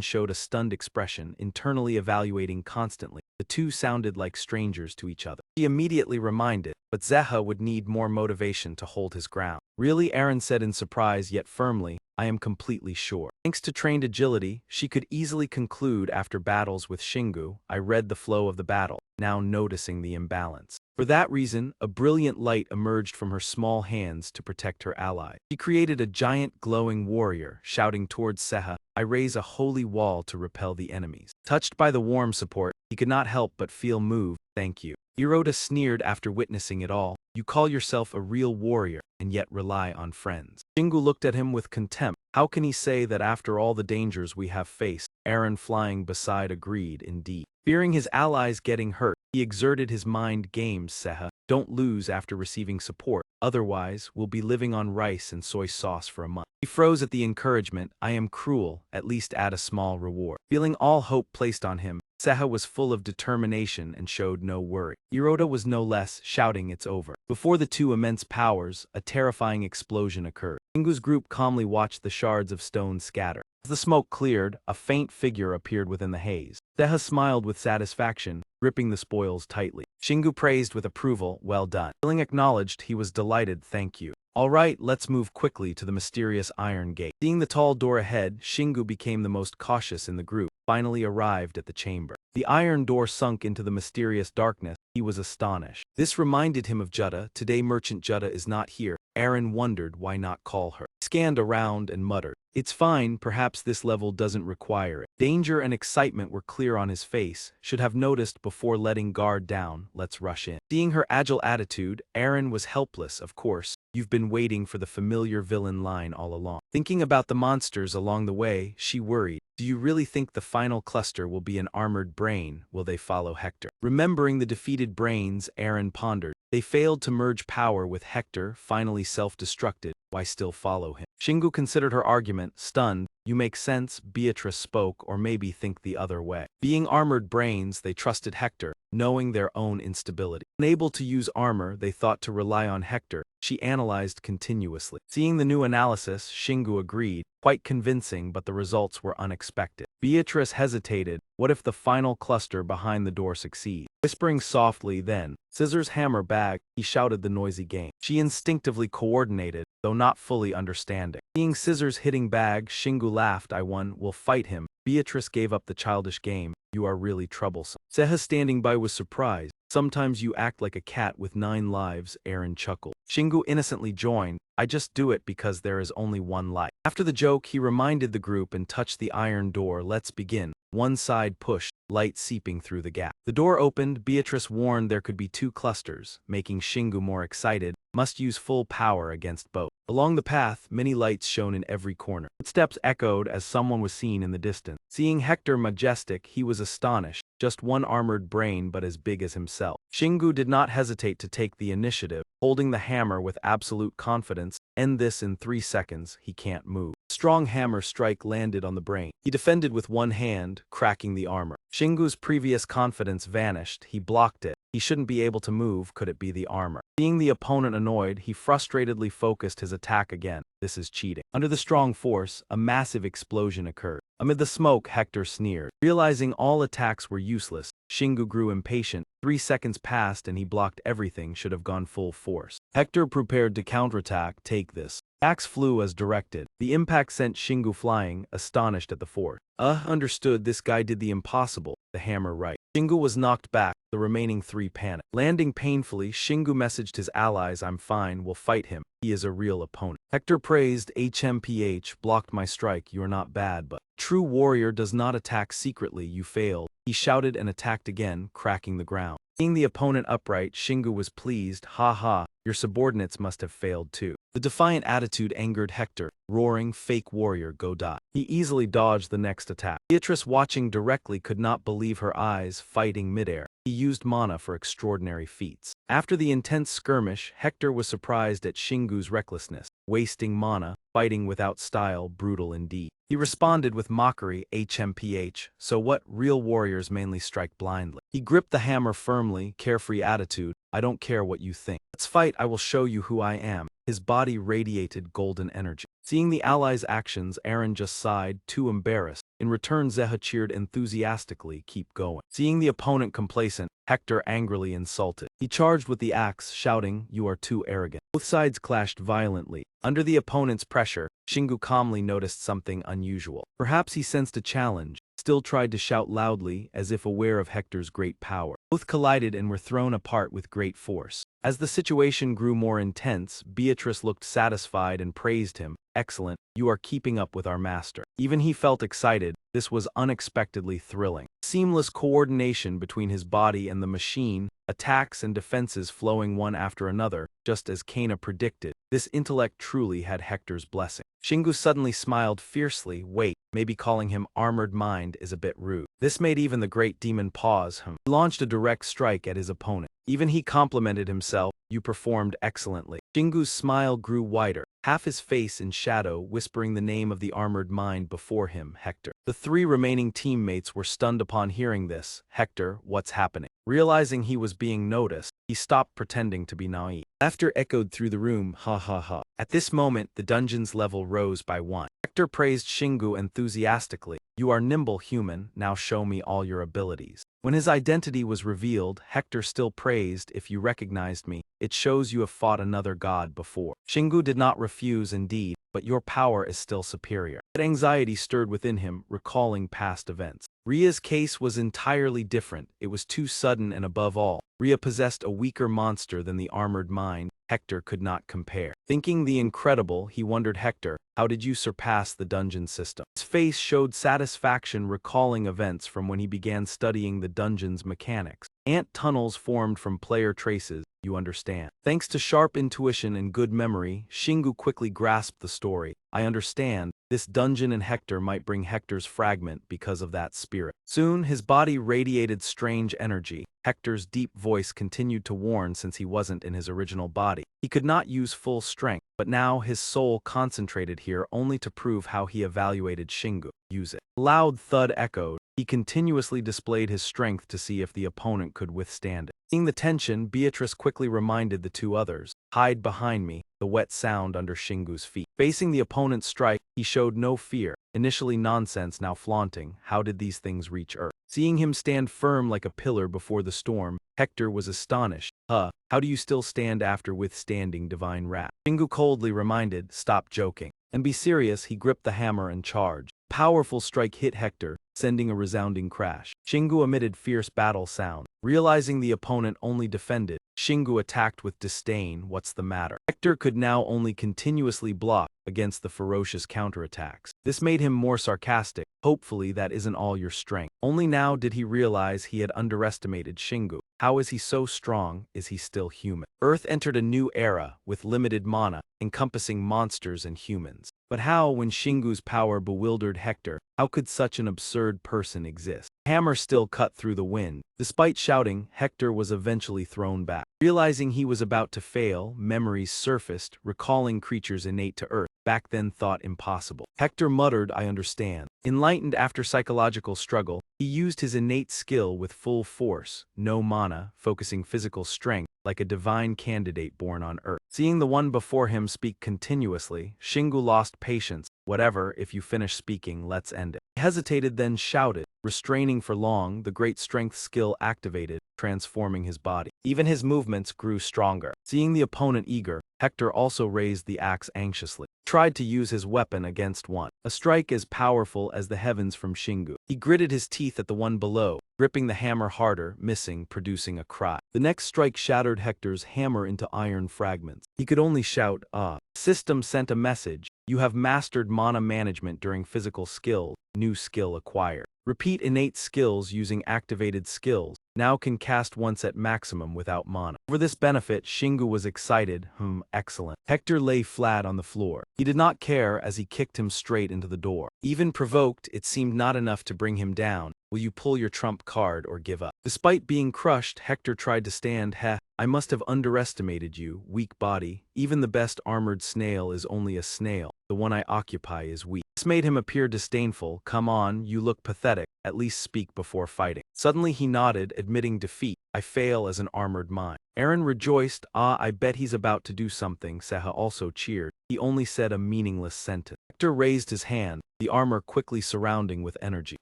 showed a stunned expression, internally evaluating constantly. The two sounded like strangers to each other. He immediately reminded, but Seha would need more motivation to hold his ground. Really? Aaron said in surprise yet firmly. I am completely sure. Thanks to trained agility, she could easily conclude after battles with Shingu. I read the flow of the battle, now noticing the imbalance. For that reason, a brilliant light emerged from her small hands to protect her ally. She created a giant glowing warrior, shouting towards Seha, I raise a holy wall to repel the enemies. Touched by the warm support, he could not help but feel moved. Thank you. Hirota sneered after witnessing it all. You call yourself a real warrior, and yet rely on friends. Shingu looked at him with contempt. How can he say that after all the dangers we have faced? Aaron, flying beside, agreed, indeed. Fearing his allies getting hurt, he exerted his mind games. Seha, don't lose after receiving support, otherwise we'll be living on rice and soy sauce for a month. He froze at the encouragement. I am cruel, at least add a small reward. Feeling all hope placed on him, Seha was full of determination and showed no worry. Hirota was no less, shouting it's over. Before the two immense powers, a terrifying explosion occurred. Shingu's group calmly watched the shards of stone scatter. As the smoke cleared, a faint figure appeared within the haze. Zeha smiled with satisfaction, gripping the spoils tightly. Shingu praised with approval, well done. Feeling acknowledged, he was delighted, thank you. All right, let's move quickly to the mysterious iron gate. Seeing the tall door ahead, Shingu became the most cautious in the group, finally arrived at the chamber. The iron door sunk into the mysterious darkness. He was astonished. This reminded him of Jutta. Today Merchant Jutta is not here. Aaron wondered why not call her. He scanned around and muttered, "It's fine, perhaps this level doesn't require it." Danger and excitement were clear on his face. Should have noticed before letting guard down. Let's rush in. Seeing her agile attitude, Aaron was helpless, of course. You've been waiting for the familiar villain line all along. Thinking about the monsters along the way, she worried. Do you really think the final cluster will be an armored brain? Will they follow Hector? Remembering the defeated brains, Aaron pondered. They failed to merge power with Hector, finally self-destructed. Why still follow him? Shingu considered her argument, stunned. You make sense, Beatrice spoke, or maybe think the other way. Being armored brains, they trusted Hector, knowing their own instability. Unable to use armor, they thought to rely on Hector. She analyzed continuously. Seeing the new analysis, Shingu agreed. Quite convincing, but the results were unexpected. Beatrice hesitated. What if the final cluster behind the door succeeds? Whispering softly, then, "Scissors, hammer, bag," he shouted the noisy game. She instinctively coordinated, though not fully understanding. Seeing scissors hitting bag, Shingu laughed. I won, we'll fight him. Beatrice gave up the childish game. You are really troublesome. Zeha standing by was surprised. Sometimes you act like a cat with 9 lives, Aaron chuckled. Shingu innocently joined. I just do it because there is only one life. After the joke, he reminded the group and touched the iron door. Let's begin. One side pushed, light seeping through the gap. The door opened. Beatrice warned there could be 2 clusters, making Shingu more excited. Must use full power against both. Along the path, many lights shone in every corner. Footsteps echoed as someone was seen in the distance. Seeing Hector majestic, he was astonished. Just one armored brain but as big as himself. Shingu did not hesitate to take the initiative, holding the hammer with absolute confidence. End this in 3 seconds, he can't move. A strong hammer strike landed on the brain. He defended with one hand, cracking the armor. Shingu's previous confidence vanished. He blocked it. He shouldn't be able to move, could it be the armor? Seeing the opponent annoyed, he frustratedly focused his attack again. This is cheating. Under the strong force, a massive explosion occurred. Amid the smoke, Hector sneered. Realizing all attacks were useless, Shingu grew impatient. 3 seconds passed and he blocked everything. Should have gone full force. Hector prepared to counterattack. Take this. Axe flew as directed. The impact sent Shingu flying, astonished at the force. Understood, this guy did the impossible. The hammer right. Shingu was knocked back. The remaining 3 panicked. Landing painfully, Shingu messaged his allies, I'm fine, we'll fight him. He is a real opponent. Hector praised, HMPH, blocked my strike, you're not bad, but true warrior does not attack secretly, you failed. He shouted and attacked again, cracking the ground. Seeing the opponent upright, Shingu was pleased. Ha ha, your subordinates must have failed too. The defiant attitude angered Hector, roaring, fake warrior, go die. He easily dodged the next attack. Beatrice, watching directly, could not believe her eyes, fighting midair. He used mana for extraordinary feats. After the intense skirmish, Hector was surprised at Shingu's recklessness. Wasting mana, fighting without style, brutal indeed. He responded with mockery, HMPH, so what? Real warriors mainly strike blindly. He gripped the hammer firmly, carefree attitude. I don't care what you think. Let's fight, I will show you who I am. His body radiated golden energy. Seeing the allies' actions, Aaron just sighed, too embarrassed. In return, Zeha cheered enthusiastically, keep going. Seeing the opponent complacent, Hector angrily insulted. He charged with the axe, shouting, you are too arrogant. Both sides clashed violently. Under the opponent's pressure, Shingu calmly noticed something unusual. Perhaps he sensed a challenge, still tried to shout loudly, as if aware of Hector's great power. Both collided and were thrown apart with great force. As the situation grew more intense, Beatrice looked satisfied and praised him. Excellent, you are keeping up with our master. Even he felt excited. This was unexpectedly thrilling. Seamless coordination between his body and the machine, attacks and defenses flowing one after another, just as Kana predicted. This intellect truly had Hector's blessing. Shingu suddenly smiled fiercely. Wait, maybe calling him armored mind is a bit rude. This made even the great demon pause. He launched a direct strike at his opponent. Even he complimented himself. You performed excellently. Shingu's smile grew wider, half his face in shadow, whispering the name of the armored mind before him, Hector. The 3 remaining teammates were stunned upon hearing this. Hector, what's happening? Realizing he was being noticed, he stopped pretending to be naive. Laughter echoed through the room. Ha ha ha. At this moment, the dungeon's level rose by 1. Hector praised Shingu enthusiastically. "You are nimble human, now show me all your abilities." When his identity was revealed, Hector still praised, "If you recognized me, it shows you have fought another god before." Shingu did not refuse indeed, "But your power is still superior." That anxiety stirred within him, recalling past events. Ria's case was entirely different. It was too sudden, and above all, Ria possessed a weaker monster than the armored mind. Hector could not compare. Thinking the incredible, he wondered, "Hector, how did you surpass the dungeon system?" His face showed satisfaction, recalling events from when he began studying the dungeon's mechanics. Ant tunnels formed from player traces, you understand. Thanks to sharp intuition and good memory, Shingu quickly grasped the story. "I understand. This dungeon and Hector might bring Hector's fragment because of that spirit." Soon, his body radiated strange energy. Hector's deep voice continued to warn since he wasn't in his original body. He could not use full strength, but now his soul concentrated here only to prove how he evaluated Shingu. "Use it." A loud thud echoed. He continuously displayed his strength to see if the opponent could withstand it. Seeing the tension, Beatrice quickly reminded the two others, "Hide behind me," the wet sound under Shingu's feet. Facing the opponent's strike, he showed no fear. Initially nonsense, now flaunting. How did these things reach Earth? Seeing him stand firm like a pillar before the storm, Hector was astonished. How do you still stand after withstanding divine wrath?" Shingu coldly reminded, "Stop joking. And be serious." He gripped the hammer and charged. Powerful strike hit Hector, sending a resounding crash. Shingu emitted fierce battle sound. Realizing the opponent only defended, Shingu attacked with disdain. "What's the matter?" Hector could now only continuously block against the ferocious counterattacks. This made him more sarcastic. "Hopefully that isn't all your strength." Only now did he realize he had underestimated Shingu. How is he so strong? Is he still human? Earth entered a new era, with limited mana, encompassing monsters and humans. But how, when Shingu's power bewildered Hector, how could such an absurd person exist? Hammer still cut through the wind. Despite shouting, Hector was eventually thrown back. Realizing he was about to fail, memories surfaced, recalling creatures innate to Earth, back then thought impossible. Hector muttered, "I understand." Enlightened after psychological struggle, he used his innate skill with full force, no mana, focusing physical strength, like a divine candidate born on Earth. Seeing the one before him speak continuously, Shingu lost patience. "Whatever, if you finish speaking, let's end it." He hesitated, then shouted. Restraining for long, the great strength skill activated, transforming his body. Even his movements grew stronger. Seeing the opponent eager, Hector also raised the axe anxiously. Tried to use his weapon against one. A strike as powerful as the heavens from Shingu. He gritted his teeth at the one below, gripping the hammer harder, missing, producing a cry. The next strike shattered Hector's hammer into iron fragments. He could only shout, "Ah." System sent a message. "You have mastered mana management during physical skills. New skill acquired. Repeat innate skills using activated skills. Now can cast once at maximum without mana." For this benefit, Shingu was excited. Excellent. Hector lay flat on the floor. He did not care as he kicked him straight into the door. Even provoked, it seemed not enough to bring him down. "Will you pull your trump card or give up?" Despite being crushed, Hector tried to stand. "I must have underestimated you, weak body. Even the best armored snail is only a snail. The one I occupy is weak." This made him appear disdainful. "Come on, you look pathetic. At least speak before fighting." Suddenly he nodded, admitting defeat. "I fail as an armored mind." Aaron rejoiced. I bet he's about to do something." Seha also cheered. He only said a meaningless sentence. Hector raised his hand, the armor quickly surrounding with energy.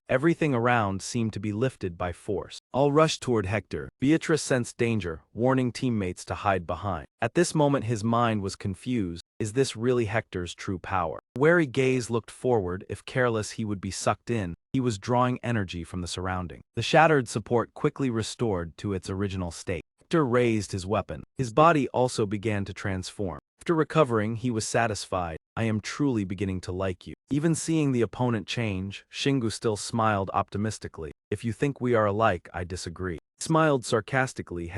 Everything around seemed to be lifted by force. All rushed toward Hector. Beatrice sensed danger, warning teammates to hide behind. At this moment his mind was confused. Is this really Hector's true power? A wary gaze looked forward. If careless, he would be sucked in. He was drawing energy from the surrounding. The shattered support quickly restored to its original state. Hector raised his weapon. His body also began to transform. After recovering, he was satisfied. "I am truly beginning to like you." Even seeing the opponent change, Shingu still smiled optimistically. "If you think we are alike, I disagree." He smiled sarcastically.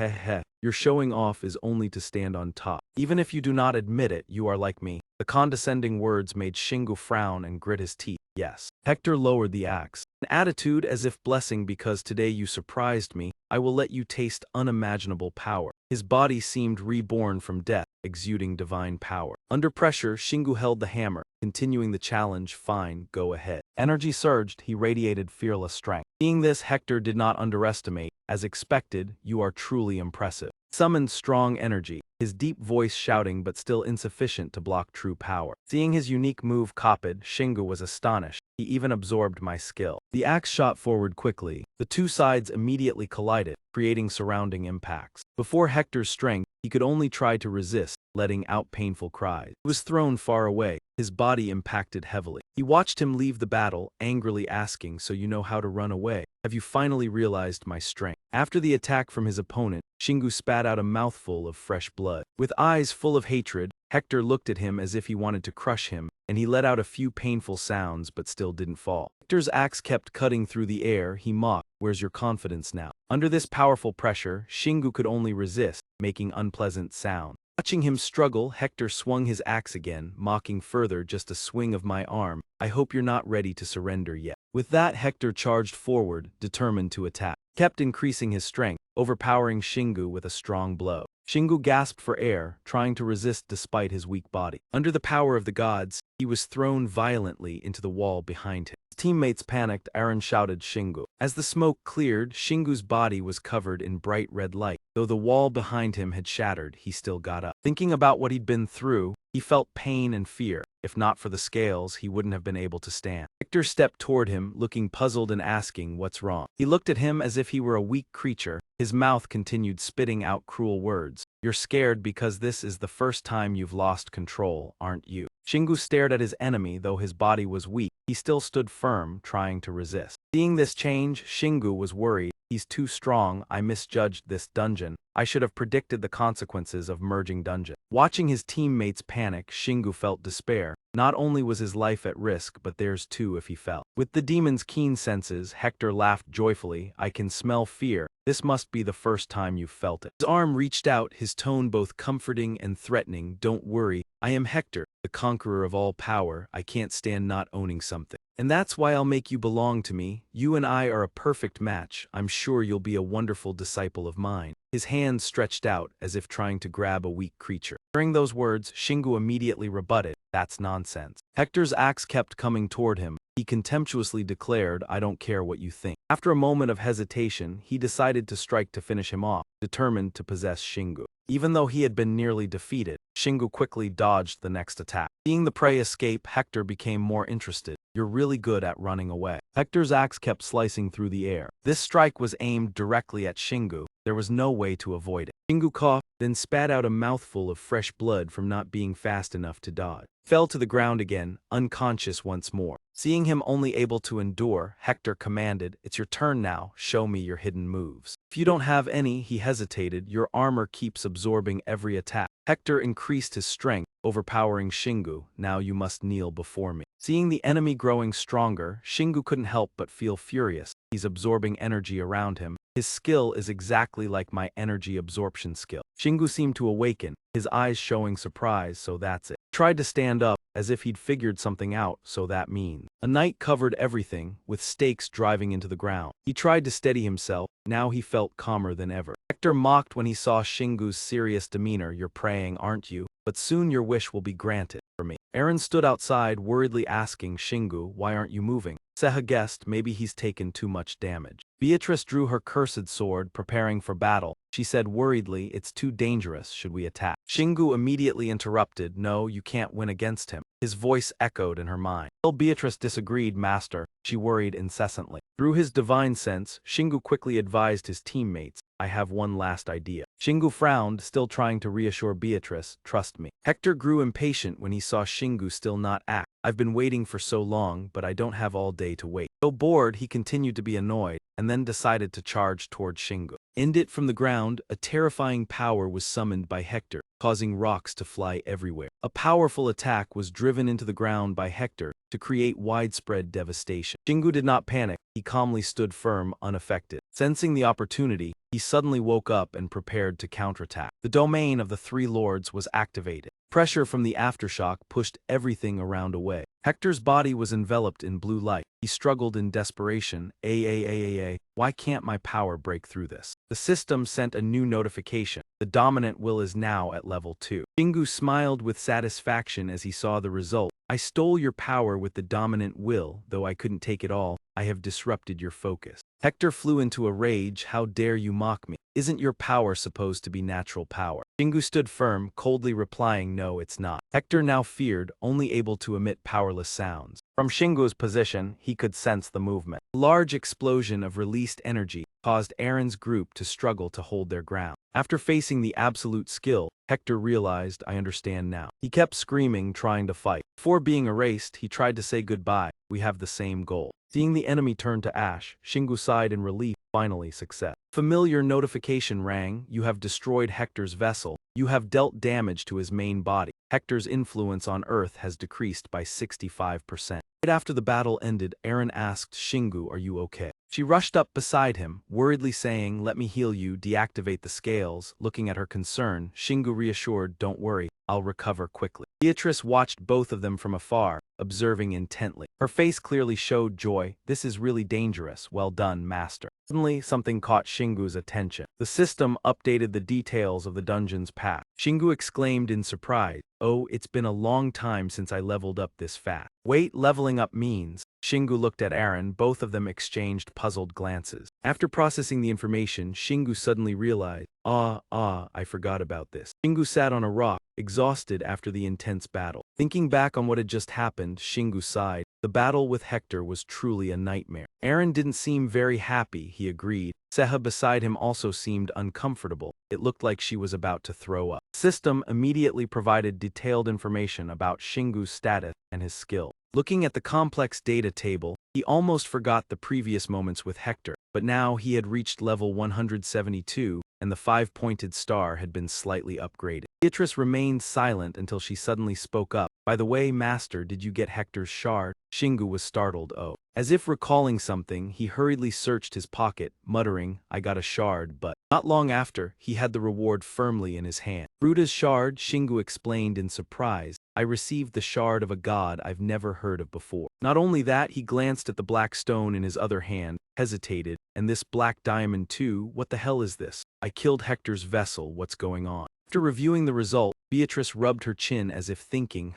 Your showing off is only to stand on top. Even if you do not admit it, you are like me." The condescending words made Shingu frown and grit his teeth. "Yes." Hector lowered the axe. An attitude as if blessing, "Because today you surprised me, I will let you taste unimaginable power." His body seemed reborn from death, exuding divine power. Under pressure, Shingu held the hammer, continuing the challenge. "Fine, go ahead." Energy surged, he radiated fearless strength. Seeing this, Hector did not underestimate. As expected, "You are truly impressive." summoned strong energy, his deep voice shouting but still insufficient to block true power. Seeing his unique move copied, Shingu was astonished. He even absorbed my skill. The axe shot forward quickly. The two sides immediately collided, creating surrounding impacts. Before Hector's strength, he could only try to resist, letting out painful cries. He was thrown far away, his body impacted heavily. He watched him leave the battle, angrily asking, "So you know how to run away? Have you finally realized my strength?" After the attack from his opponent, Shingu spat out a mouthful of fresh blood. With eyes full of hatred, Hector looked at him as if he wanted to crush him, and he let out a few painful sounds but still didn't fall. Hector's axe kept cutting through the air. He mocked, "Where's your confidence now?" Under this powerful pressure, Shingu could only resist, making unpleasant sounds. Watching him struggle, Hector swung his axe again, mocking further, "Just a swing of my arm. I hope you're not ready to surrender yet." With that, Hector charged forward, determined to attack. Kept increasing his strength, overpowering Shingu with a strong blow. Shingu gasped for air, trying to resist despite his weak body. Under the power of the gods, he was thrown violently into the wall behind him. His teammates panicked. Aaron shouted, "Shingu." As the smoke cleared, Shingu's body was covered in bright red light. Though the wall behind him had shattered, he still got up. Thinking about what he'd been through, he felt pain and fear. If not for the scales, he wouldn't have been able to stand. Hector stepped toward him, looking puzzled and asking, "What's wrong?" He looked at him as if he were a weak creature. His mouth continued spitting out cruel words. "You're scared because this is the first time you've lost control, aren't you?" Shingu stared at his enemy. Though his body was weak, he still stood firm, trying to resist. Seeing this change, Shingu was worried. "He's too strong. I misjudged this dungeon. I should have predicted the consequences of merging dungeons." Watching his teammates panic, Shingu felt despair. Not only was his life at risk, but theirs too if he fell. With the demon's keen senses, Hector laughed joyfully. "I can smell fear. This must be the first time you've felt it." His arm reached out, his tone both comforting and threatening. "Don't worry. I am Hector, the conqueror of all power. I can't stand not owning something. And that's why I'll make you belong to me. You and I are a perfect match. I'm sure you'll be a wonderful disciple of mine." His hands stretched out as if trying to grab a weak creature. Hearing those words, Shingu immediately rebutted, "That's nonsense." Hector's axe kept coming toward him. He contemptuously declared, "I don't care what you think." After a moment of hesitation, he decided to strike to finish him off, determined to possess Shingu. Even though he had been nearly defeated, Shingu quickly dodged the next attack. Seeing the prey escape, Hector became more interested. "You're really good at running away." Hector's axe kept slicing through the air. This strike was aimed directly at Shingu. There was no way to avoid it. Shingu coughed, then spat out a mouthful of fresh blood from not being fast enough to dodge. Fell to the ground again, unconscious once more. Seeing him only able to endure, Hector commanded, "It's your turn now. Show me your hidden moves." "If you don't have any," he hesitated, "your armor keeps absorbing every attack." Hector increased his strength, overpowering Shingu. "Now you must kneel before me." Seeing the enemy growing stronger, Shingu couldn't help but feel furious. He's absorbing energy around him. His skill is exactly like my energy absorption skill. Shingu seemed to awaken, his eyes showing surprise. "So that's it." Tried to stand up, as if he'd figured something out. "So that means." A night covered everything, with stakes driving into the ground. He tried to steady himself. Now he felt calmer than ever. Hector mocked when he saw Shingu's serious demeanor. "You're praying, aren't you? But soon your wish will be granted. For me." Aaron stood outside, worriedly asking, "Shingu, why aren't you moving?" Seha guessed maybe he's taken too much damage. Beatrice drew her cursed sword, preparing for battle. She said worriedly, "It's too dangerous. Should we attack?" Shingu immediately interrupted, "No, you can't win against him." His voice echoed in her mind. Still Beatrice disagreed. "Master," she worried incessantly. Through his divine sense, Shingu quickly advised his teammates, "I have one last idea." Shingu frowned, still trying to reassure Beatrice, "Trust me." Hector grew impatient when he saw Shingu still not act. "I've been waiting for so long, but I don't have all day to wait." Though bored, he continued to be annoyed, and then decided to charge toward Shingu. End it from the ground, a terrifying power was summoned by Hector, causing rocks to fly everywhere. A powerful attack was driven into the ground by Hector to create widespread devastation. Shingu did not panic. He calmly stood firm, unaffected. Sensing the opportunity, he suddenly woke up and prepared to counterattack. The domain of the three lords was activated. Pressure from the aftershock pushed everything around away. Hector's body was enveloped in blue light. He struggled in desperation. Why can't my power break through this?" The system sent a new notification. The dominant will is now at level 2. Shingu smiled with satisfaction as he saw the result. "I stole your power with the dominant will, though I couldn't take it all. I have disrupted your focus." Hector flew into a rage. "How dare you mock me?" Isn't your power supposed to be natural power? Shingu stood firm, coldly replying, no, it's not. Hector now feared, only able to emit powerless sounds. From Shingu's position, he could sense the movement. A large explosion of released energy caused Aaron's group to struggle to hold their ground. After facing the absolute skill, Hector realized, I understand now. He kept screaming, trying to fight. Before being erased, he tried to say goodbye. We have the same goal. Seeing the enemy turn to ash, Shingu sighed in relief. Finally, success. Familiar notification rang. You have destroyed Hector's vessel. You have dealt damage to his main body. Hector's influence on Earth has decreased by 65%. Right after the battle ended, Aaron asked Shingu, are you okay? She rushed up beside him, worriedly saying, let me heal you, deactivate the scales. Looking at her concern, Shingu reassured, don't worry, I'll recover quickly. Beatrice watched both of them from afar, observing intently. Her face clearly showed joy. This is really dangerous. Well done, master. Suddenly, something caught Shingu's attention. The system updated the details of the dungeon's path. Shingu exclaimed in surprise, oh, it's been a long time since I leveled up this fast. Wait, leveling up means? Shingu looked at Aaron. Both of them exchanged puzzled glances. After processing the information, Shingu suddenly realized, I forgot about this. Shingu sat on a rock, exhausted after the intense battle. Thinking back on what had just happened, Shingu sighed. The battle with Hector was truly a nightmare. Aaron didn't seem very happy, he agreed. Seha beside him also seemed uncomfortable. It looked like she was about to throw up. The system immediately provided detailed information about Shingu's status and his skill. Looking at the complex data table, he almost forgot the previous moments with Hector, but now he had reached level 172, and the 5-pointed star had been slightly upgraded. Beatrice remained silent until she suddenly spoke up. By the way, master, did you get Hector's shard? Shingu was startled. Oh. As if recalling something, he hurriedly searched his pocket, muttering, I got a shard, but... Not long after, he had the reward firmly in his hand. Bruta's shard, Shingu explained in surprise. I received the shard of a god I've never heard of before. Not only that, he glanced at the black stone in his other hand, hesitated, and this black diamond too, what the hell is this? I killed Hector's vessel, what's going on? After reviewing the result, Beatrice rubbed her chin as if thinking,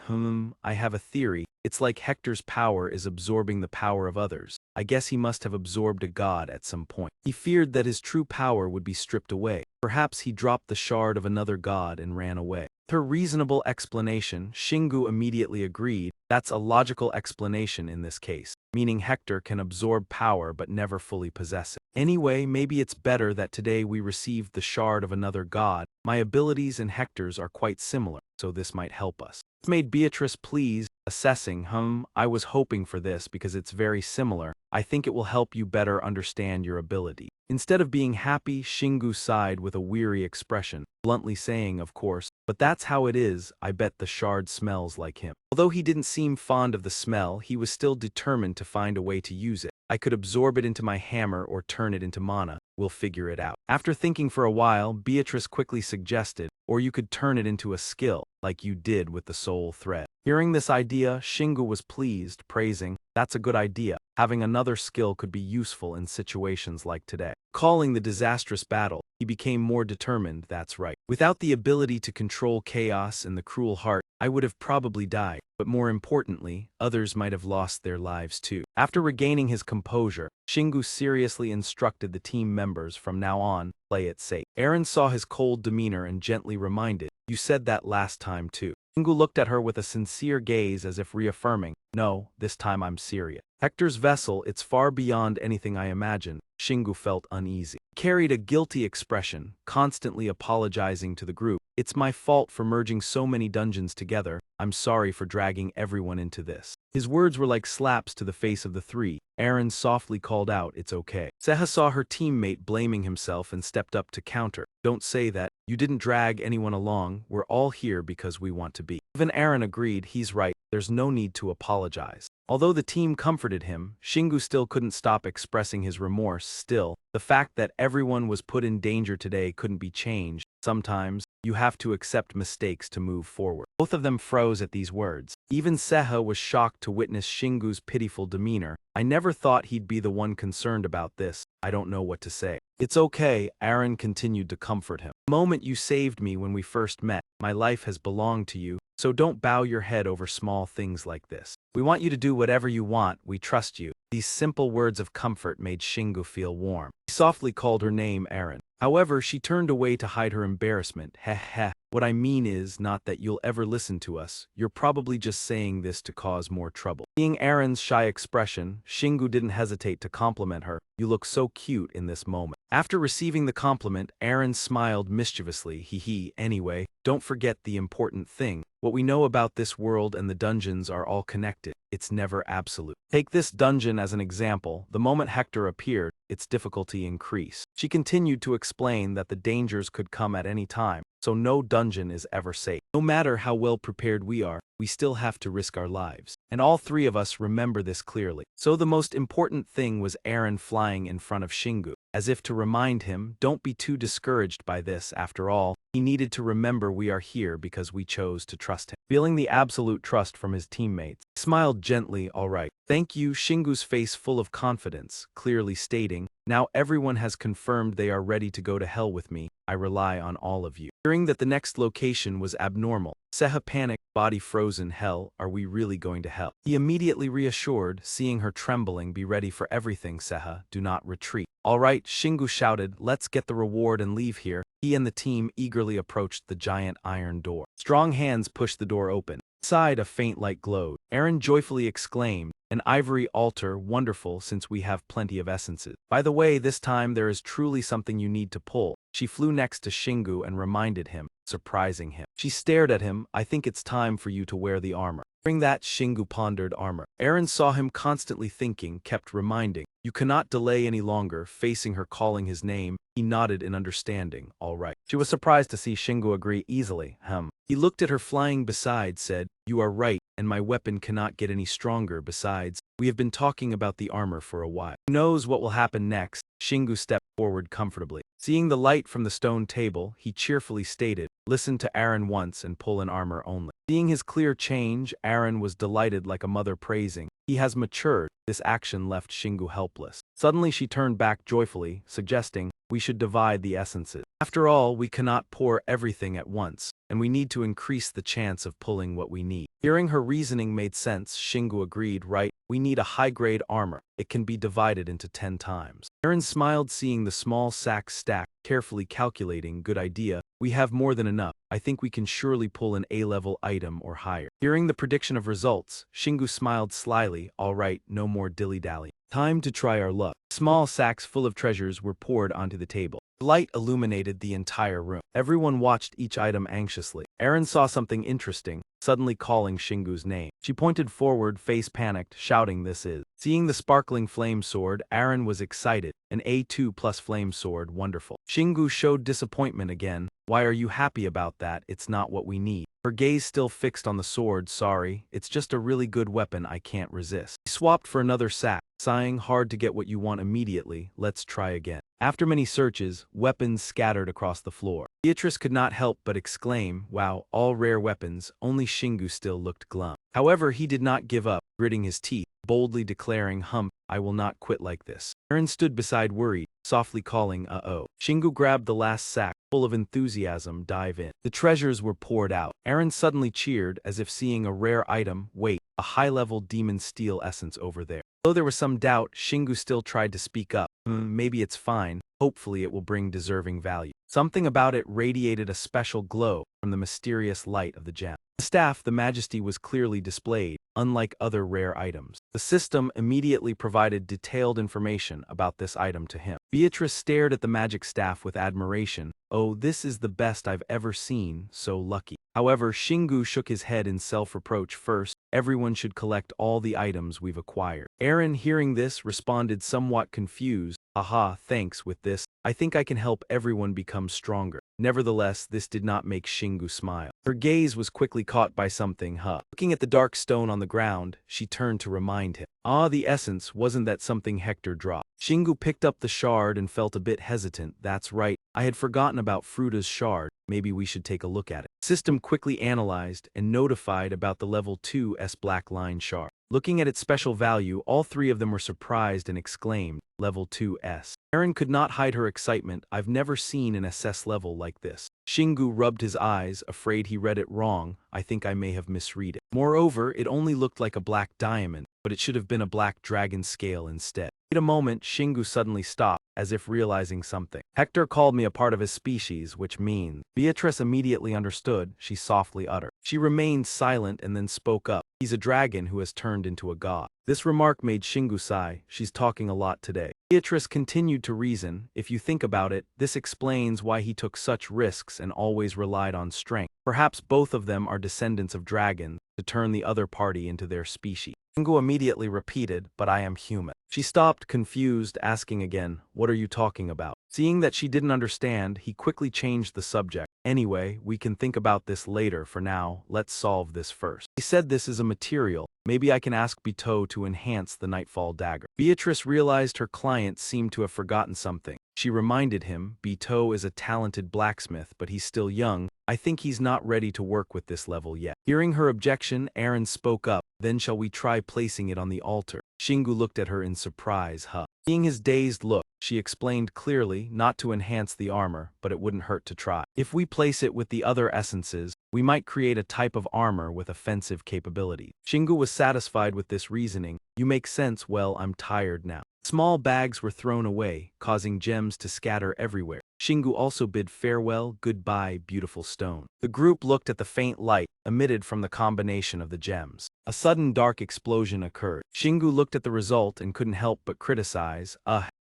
I have a theory. It's like Hector's power is absorbing the power of others. I guess he must have absorbed a god at some point. He feared that his true power would be stripped away. Perhaps he dropped the shard of another god and ran away. With her reasonable explanation, Shingu immediately agreed. That's a logical explanation in this case, meaning Hector can absorb power but never fully possess it. Anyway, maybe it's better that today we received the shard of another god. My abilities and Hector's are quite similar, so this might help us. This made Beatrice pleased, assessing, I was hoping for this because it's very similar. I think it will help you better understand your ability. Instead of being happy, Shingu sighed with a weary expression, bluntly saying, of course, but that's how it is. I bet the shard smells like him. Although he didn't seem fond of the smell, he was still determined to find a way to use it. I could absorb it into my hammer or turn it into mana. We'll figure it out. After thinking for a while, Beatrice quickly suggested, or you could turn it into a skill, like you did with the soul thread. Hearing this idea, Shingu was pleased, praising, that's a good idea. Having another skill could be useful in situations like today. Calling the disastrous battle, he became more determined, that's right. Without the ability to control chaos and the cruel heart, I would have probably died, but more importantly, others might have lost their lives too. After regaining his composure, Shingu seriously instructed the team members from now on, play it safe. Aaron saw his cold demeanor and gently reminded, you said that last time too. Shingu looked at her with a sincere gaze as if reaffirming, no, this time I'm serious. Hector's vessel, it's far beyond anything I imagined. Shingu felt uneasy. He carried a guilty expression, constantly apologizing to the group. It's my fault for merging so many dungeons together. I'm sorry for dragging everyone into this. His words were like slaps to the face of the three. Aaron softly called out, it's okay. Seha saw her teammate blaming himself and stepped up to counter. Don't say that. You didn't drag anyone along. We're all here because we want to be. Even Aaron agreed, he's right. There's no need to apologize. Although the team comforted him, Shingu still couldn't stop expressing his remorse. Still, the fact that everyone was put in danger today couldn't be changed. Sometimes, you have to accept mistakes to move forward. Both of them froze at these words. Even Seha was shocked to witness Shingu's pitiful demeanor. I never thought he'd be the one concerned about this. I don't know what to say. It's okay, Aaron continued to comfort him. The moment you saved me when we first met, my life has belonged to you, so don't bow your head over small things like this. We want you to do whatever you want, we trust you. These simple words of comfort made Shingu feel warm. He softly called her name Aaron. However, she turned away to hide her embarrassment. Heh heh. What I mean is not that you'll ever listen to us. You're probably just saying this to cause more trouble. Seeing Aaron's shy expression, Shingu didn't hesitate to compliment her. You look so cute in this moment. After receiving the compliment, Aaron smiled mischievously. Hee. Anyway, don't forget the important thing. What we know about this world and the dungeons are all connected. It's never absolute. Take this dungeon as an example. The moment Hector appeared, its difficulty increased. She continued to explain that the dangers could come at any time, so no dungeon is ever safe. No matter how well prepared we are, we still have to risk our lives. And all three of us remember this clearly. So the most important thing was Aaron flying in front of Shingu, as if to remind him, don't be too discouraged by this. After all, he needed to remember we are here because we chose to trust him. Feeling the absolute trust from his teammates, he smiled gently. All right. Thank you. Shingu's face full of confidence, clearly stating, now everyone has confirmed they are ready to go to hell with me. I rely on all of you. Hearing that the next location was abnormal, Seha panicked, body frozen. Hell, are we really going to hell? He immediately reassured, seeing her trembling, be ready for everything, Seha, do not retreat. All right, Shingu shouted, let's get the reward and leave here. He and the team eagerly approached the giant iron door. Strong hands pushed the door open. Inside, a faint light glowed. Aaron joyfully exclaimed, an ivory altar, wonderful since we have plenty of essences. By the way, this time there is truly something you need to pull. She flew next to Shingu and reminded him, surprising him. She stared at him, I think it's time for you to wear the armor. Hearing that, Shingu pondered armor. Aaron saw him constantly thinking, kept reminding, you cannot delay any longer. Facing her calling his name, he nodded in understanding, all right. She was surprised to see Shingu agree easily. He looked at her flying beside, said, you are right, and my weapon cannot get any stronger. Besides, we have been talking about the armor for a while. Who knows what will happen next? Shingu stepped forward comfortably. Seeing the light from the stone table, he cheerfully stated, listen to Aaron once and pull an armor only. Seeing his clear change, Aaron was delighted like a mother praising. He has matured. This action left Shingu helpless. Suddenly she turned back joyfully, suggesting, we should divide the essences. After all, we cannot pour everything at once, and we need to increase the chance of pulling what we need. Hearing her reasoning made sense, Shingu agreed, right, we need a high-grade armor. It can be divided into 10 times. Aaron smiled seeing the small sack stacked, carefully calculating, good idea, we have more than enough. I think we can surely pull an A-level item or higher. Hearing the prediction of results, Shingu smiled slyly, all right, no more dilly-dally. Time to try our luck. Small sacks full of treasures were poured onto the table. Light illuminated the entire room. Everyone watched each item anxiously. Aaron saw something interesting, suddenly calling Shingu's name. She pointed forward, face panicked, shouting, this is. Seeing the sparkling flame sword, Aaron was excited. An A2 plus flame sword, wonderful. Shingu showed disappointment again. Why are you happy about that? It's not what we need. Her gaze still fixed on the sword. Sorry, it's just a really good weapon I can't resist. He swapped for another sack, sighing, hard to get what you want immediately. Let's try again. After many searches, weapons scattered across the floor. Beatrice could not help but exclaim, wow, all rare weapons. Only Shingu still looked glum. However, he did not give up, gritting his teeth, boldly declaring, I will not quit like this. Aaron stood beside worried, softly calling, uh-oh. Shingu grabbed the last sack, full of enthusiasm, dive in. The treasures were poured out. Aaron suddenly cheered, as if seeing a rare item. Wait, a high-level demon steel essence over there. Though there was some doubt, Shingu still tried to speak up. Maybe it's fine. Hopefully it will bring deserving value. Something about it radiated a special glow from the mysterious light of the gem. The staff, the majesty was clearly displayed, unlike other rare items. The system immediately provided detailed information about this item to him. Beatrice stared at the magic staff with admiration. Oh, this is the best I've ever seen, so lucky. However, Shingu shook his head in self-reproach. First, everyone should collect all the items we've acquired. Aaron, hearing this, responded somewhat confused. Aha, thanks, with this, I think I can help everyone become stronger. Nevertheless, this did not make Shingu smile. Her gaze was quickly caught by something. Looking at the dark stone on the ground, she turned to remind him. The essence, wasn't that something Hector dropped? Shingu picked up the shard and felt a bit hesitant. That's right, I had forgotten about Fruta's shard. Maybe we should take a look at it. System quickly analyzed and notified about the level 2S black line shard. Looking at its special value, all three of them were surprised and exclaimed, level 2S. Aaron could not hide her excitement. I've never seen an SS level like this. Shingu rubbed his eyes, afraid he read it wrong. I think I may have misread it. Moreover, it only looked like a black diamond. but it should have been a black dragon scale instead. Wait a moment, Shingu suddenly stopped, as if realizing something. Hector called me a part of his species, which means. Beatrice immediately understood, she softly uttered. She remained silent and then spoke up. He's a dragon who has turned into a god. This remark made Shingu sigh. She's talking a lot today. Beatrice continued to reason. If you think about it, this explains why he took such risks and always relied on strength. Perhaps both of them are descendants of dragons to turn the other party into their species. Shingu immediately repeated, but I am human. She stopped, confused, asking again, what are you talking about? Seeing that she didn't understand, he quickly changed the subject. Anyway, we can think about this later. For now, let's solve this first. He said this is a material. Maybe I can ask Bito to enhance the Nightfall dagger. Beatrice realized her client seemed to have forgotten something. She reminded him, Bito is a talented blacksmith, but he's still young. I think he's not ready to work with this level yet. Hearing her objection, Aaron spoke up. Then shall we try placing it on the altar? Shingu looked at her in surprise. Seeing his dazed look, she explained clearly, not to enhance the armor, but it wouldn't hurt to try. If we place it with the other essences, we might create a type of armor with offensive capability. Shingu was satisfied with this reasoning. You make sense. Well, I'm tired now. Small bags were thrown away, causing gems to scatter everywhere. Shingu also bid farewell, goodbye, beautiful stone. The group looked at the faint light emitted from the combination of the gems. A sudden dark explosion occurred. Shingu looked at the result and couldn't help but criticize.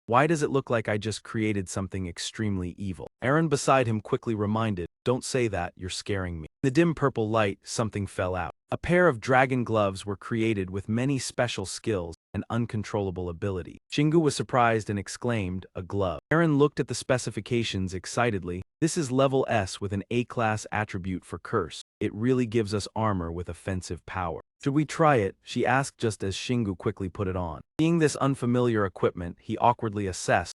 Why does it look like I just created something extremely evil? Aaron beside him quickly reminded, don't say that, you're scaring me. In the dim purple light, something fell out. A pair of dragon gloves were created with many special skills and uncontrollable ability. Shingu was surprised and exclaimed, a glove. Aaron looked at the specifications excitedly. This is level S with an A-class attribute for curse. It really gives us armor with offensive power. Should we try it? She asked just as Shingu quickly put it on. Seeing this unfamiliar equipment, he awkwardly assessed,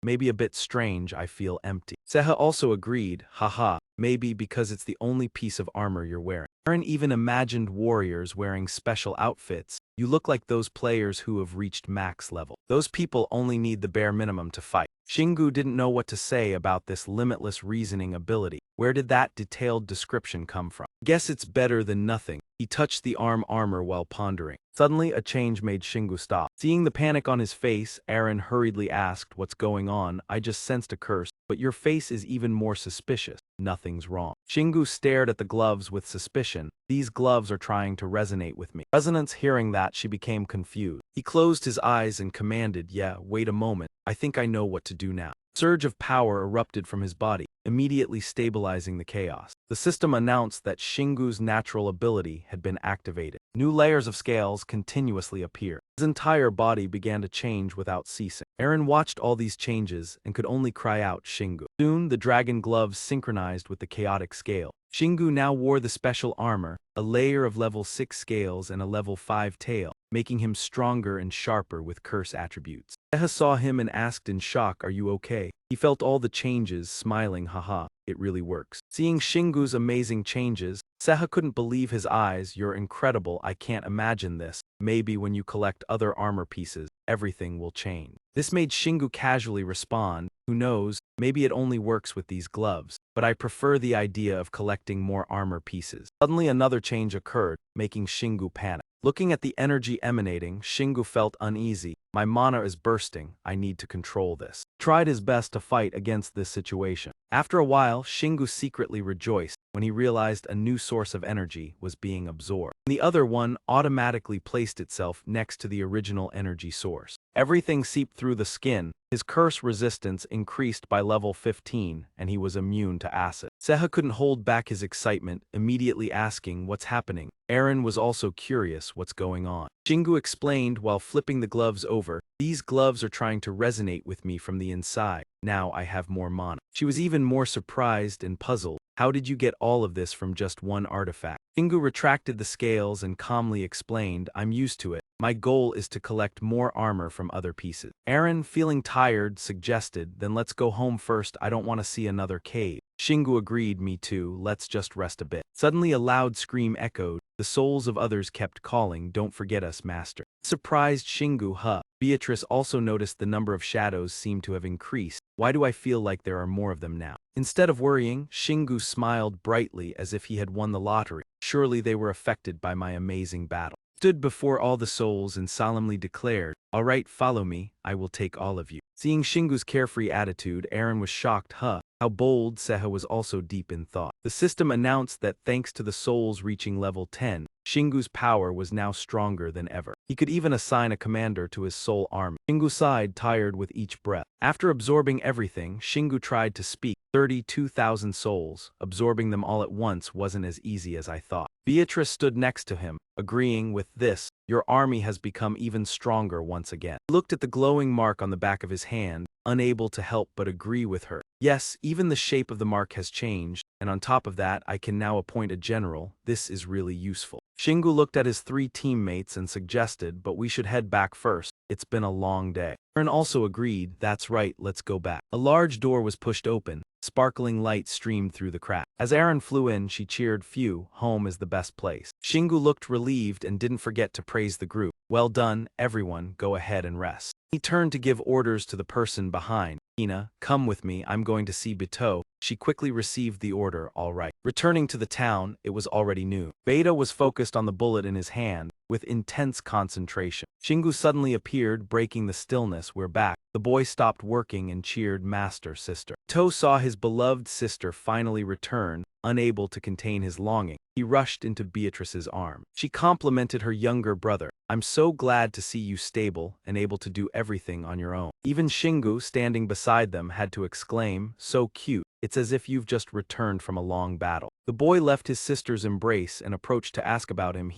maybe a bit strange, I feel empty. Seha also agreed, haha, maybe because it's the only piece of armor you're wearing. Aaron even imagined warriors wearing special outfits. You look like those players who have reached max level. Those people only need the bare minimum to fight. Shingu didn't know what to say about this limitless reasoning ability. Where did that detailed description come from? Guess it's better than nothing. He touched the armor while pondering. Suddenly, a change made Shingu stop. Seeing the panic on his face, Aaron hurriedly asked, what's going on? I just sensed a curse, but your face is even more suspicious. Nothing's wrong. Shingu stared at the gloves with suspicion. These gloves are trying to resonate with me. Resonance hearing that, she became confused. He closed his eyes and commanded, wait a moment. I think I know what to do now. A surge of power erupted from his body, immediately stabilizing the chaos. The system announced that Shingu's natural ability had been activated. New layers of scales continuously appeared. His entire body began to change without ceasing. Aaron watched all these changes and could only cry out, Shingu. Soon, the dragon gloves synchronized with the chaotic scale. Shingu now wore the special armor, a layer of level 6 scales and a level 5 tail, making him stronger and sharper with curse attributes. Seha saw him and asked in shock, are you okay? He felt all the changes, smiling, haha, it really works. Seeing Shingu's amazing changes, Seha couldn't believe his eyes. You're incredible, I can't imagine this. Maybe when you collect other armor pieces, everything will change. This made Shingu casually respond, who knows, maybe it only works with these gloves, but I prefer the idea of collecting more armor pieces. Suddenly another change occurred, making Shingu panic. Looking at the energy emanating, Shingu felt uneasy. My mana is bursting, I need to control this. He tried his best to fight against this situation. After a while, Shingu secretly rejoiced when he realized a new source of energy was being absorbed. The other one automatically placed itself next to the original energy source. Everything seeped through the skin. His curse resistance increased by level 15, and he was immune to acid. Seha couldn't hold back his excitement, immediately asking what's happening. Aaron was also curious what's going on. Shingu explained while flipping the gloves over, these gloves are trying to resonate with me from the inside. Now I have more mana. She was even more surprised and puzzled. How did you get all of this from just one artifact? Shingu retracted the scales and calmly explained, I'm used to it. My goal is to collect more armor from other pieces. Aaron, feeling tired, suggested, then let's go home first, I don't want to see another cave. Shingu agreed, me too, let's just rest a bit. Suddenly a loud scream echoed. The souls of others kept calling, don't forget us, master. Surprised Shingu, Beatrice also noticed the number of shadows seemed to have increased. Why do I feel like there are more of them now? Instead of worrying, Shingu smiled brightly as if he had won the lottery. Surely they were affected by my amazing battle. stood before all the souls and solemnly declared, "All right, follow me, I will take all of you." Seeing Shingu's carefree attitude, Aaron was shocked. How bold. Seha was also deep in thought. The system announced that thanks to the souls reaching level 10, Shingu's power was now stronger than ever. He could even assign a commander to his soul army. Shingu sighed, tired with each breath. After absorbing everything, Shingu tried to speak. 32,000 souls, absorbing them all at once wasn't as easy as I thought. Beatrice stood next to him, agreeing with this. Your army has become even stronger once again. He looked at the glowing mark on the back of his hand, unable to help but agree with her. Yes, even the shape of the mark has changed, and on top of that I can now appoint a general. This is really useful. Shingu looked at his 3 teammates and suggested, but we should head back first. It's been a long day. Aaron also agreed, that's right, let's go back. A large door was pushed open. Sparkling light streamed through the crack. As Aaron flew in, she cheered, "Phew, home is the best place." Shingu looked relieved and didn't forget to praise the group. "Well done, everyone, go ahead and rest." He turned to give orders to the person behind. "Ina, come with me, I'm going to see Bito." She quickly received the order, all right. Returning to the town, it was already noon. Beta was focused on the bullet in his hand, with intense concentration. Shingu suddenly appeared, breaking the stillness. "We're back." The boy stopped working and cheered, "Master, sister." To saw his beloved sister finally return. Unable to contain his longing, he rushed into Beatrice's arm. She complimented her younger brother. "I'm so glad to see you stable and able to do everything on your own." Even Shingu, standing beside them, had to exclaim, "So cute. It's as if you've just returned from a long battle." The boy left his sister's embrace and approached to ask about him.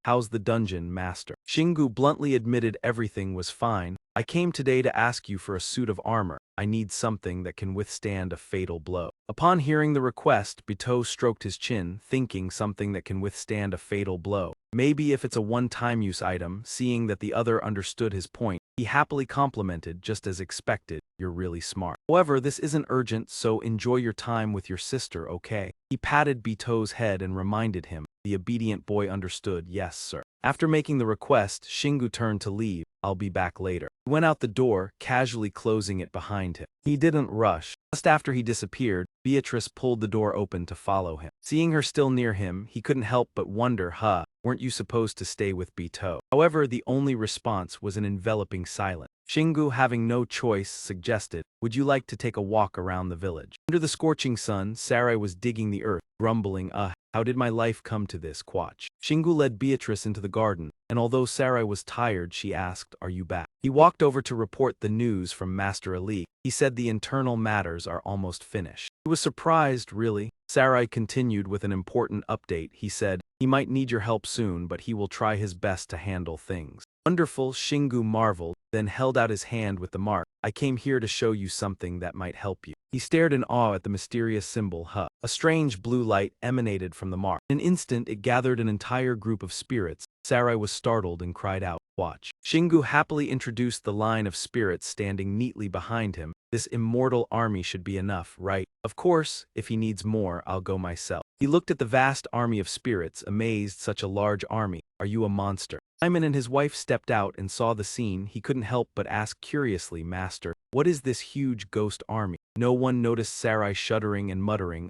How's the dungeon, master?" Shingu bluntly admitted everything was fine. "I came today to ask you for a suit of armor. I need something that can withstand a fatal blow." Upon hearing the request, Bito stroked his chin, thinking something that can withstand a fatal blow. Maybe if it's a one-time use item. Seeing that the other understood his point, he happily complimented, "Just as expected, you're really smart. However, this isn't urgent, so enjoy your time with your sister, okay?" He patted Bito's head and reminded him. The obedient boy understood, "Yes, sir." After making the request, Shingu turned to leave. "I'll be back later." He went out the door, casually closing it behind him. He didn't rush. Just after he disappeared, Beatrice pulled the door open to follow him. Seeing her still near him, he couldn't help but wonder, weren't you supposed to stay with Bito? However, the only response was an enveloping silence. Shingu, having no choice, suggested, "Would you like to take a walk around the village?" Under the scorching sun, Sarai was digging the earth, grumbling, how did my life come to this, Quatch?" Shingu led Beatrice into the garden, and although Sarai was tired, she asked, "Are you back?" He walked over to report the news from Master Ali. He said the internal matters are almost finished. He was surprised, really. Sarai continued with an important update. He said, "He might need your help soon, but he will try his best to handle things." Wonderful, Shingu marveled, then held out his hand with the mark. "I came here to show you something that might help you." He stared in awe at the mysterious symbol, A strange blue light emanated from the mark. In an instant, it gathered an entire group of spirits. Sarai was startled and cried out, "Watch." Shingu happily introduced the line of spirits standing neatly behind him. "This immortal army should be enough, right? Of course, if he needs more, I'll go myself." He looked at the vast army of spirits, amazed. "Such a large army. Are you a monster?" Simon and his wife stepped out and saw the scene. He couldn't help but ask curiously, "Master, what is this huge ghost army?" No one noticed Sarai shuddering and muttering,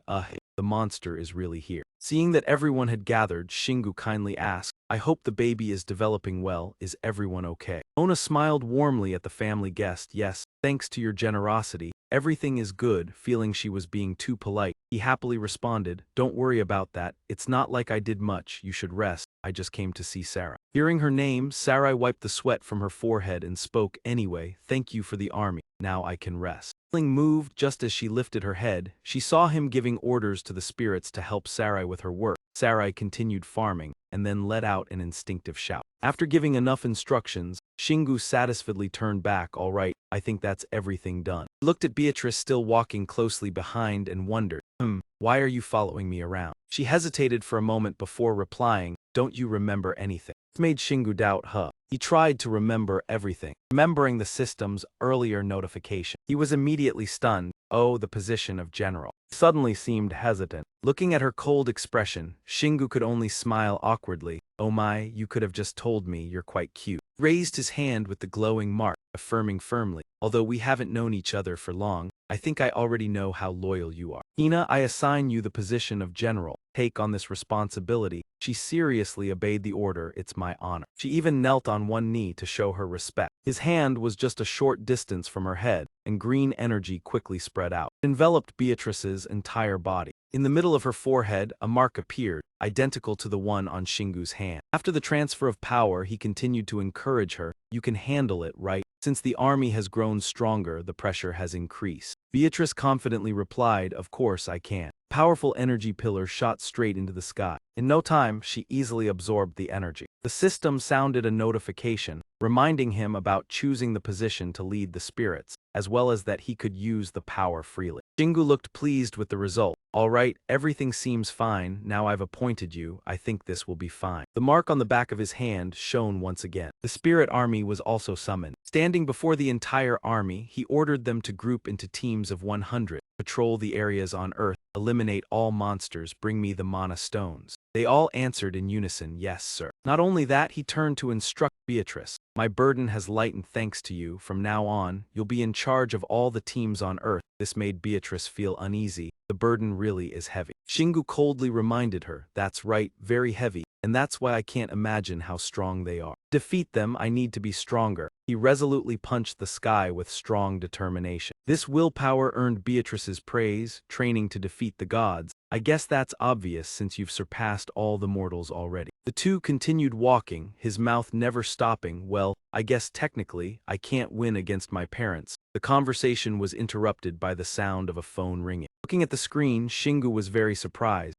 the monster is really here." Seeing that everyone had gathered, Shingu kindly asked, "I hope the baby is developing well. Is everyone okay?" Ona smiled warmly at the family guest. "Yes, thanks to your generosity, everything is good." Feeling she was being too polite, he happily responded, "Don't worry about that. It's not like I did much. You should rest. I just came to see Sarah." Hearing her name, Sarai wiped the sweat from her forehead and spoke, "Anyway, thank you for the army. Now I can rest." Feeling moved just as she lifted her head, she saw him giving orders to the spirits to help Sarai with her work. Sarai continued farming, and then let out an instinctive shout. After giving enough instructions, Shingu satisfiedly turned back. "All right, I think that's everything done." He looked at Beatrice still walking closely behind and wondered, why are you following me around?" She hesitated for a moment before replying, "Don't you remember anything?" This made Shingu doubt, He tried to remember everything, remembering the system's earlier notification. He was immediately stunned. The position of general. He suddenly seemed hesitant. Looking at her cold expression, Shingu could only smile awkwardly. "Oh my, you could have just told me. You're quite cute." He raised his hand with the glowing mark, affirming firmly, "Although we haven't known each other for long, I think I already know how loyal you are." Hina, I assign you the position of general. Take on this responsibility. She seriously obeyed the order. It's my honor. She even knelt on one knee to show her respect. His hand was just a short distance from her head, and green energy quickly spread out. It enveloped Beatrice's entire body. In the middle of her forehead, a mark appeared, identical to the one on Shingu's hand. After the transfer of power, he continued to encourage her. You can handle it, right? Since the army has grown stronger, the pressure has increased. Beatrice confidently replied, of course I can. Powerful energy pillar shot straight into the sky. In no time, she easily absorbed the energy. The system sounded a notification, reminding him about choosing the position to lead the spirits, as well as that he could use the power freely. Shingu looked pleased with the result. All right, everything seems fine. Now I've appointed you. I think this will be fine. The mark on the back of his hand shone once again. The spirit army was also summoned. Standing before the entire army, he ordered them to group into teams of 100, patrol the areas on Earth, eliminate all monsters, bring me the mana stones. They all answered in unison, yes, sir. Not only that, he turned to instruct Beatrice. My burden has lightened thanks to you. From now on, you'll be in charge of all the teams on Earth. This made Beatrice feel uneasy. The burden really is heavy. Shingu coldly reminded her, that's right, very heavy, and that's why I can't imagine how strong they are. To defeat them, I need to be stronger. He resolutely punched the sky with strong determination. This willpower earned Beatrice's praise, training to defeat the gods. I guess that's obvious since you've surpassed all the mortals already. The two continued walking, his mouth never stopping. Well, I guess technically, I can't win against my parents. The conversation was interrupted by the sound of a phone ringing. Looking at the screen, Shingu was very surprised.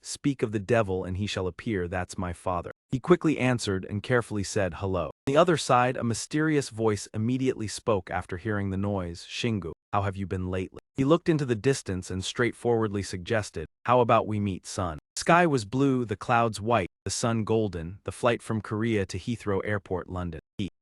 Speak of the devil and he shall appear, that's my father. He quickly answered and carefully said hello. On the other side, a mysterious voice immediately spoke after hearing the noise. Shingu, how have you been lately? He looked into the distance and straightforwardly suggested, how about we meet, son? The sky was blue, the clouds white, the sun golden, the flight from Korea to Heathrow Airport, London.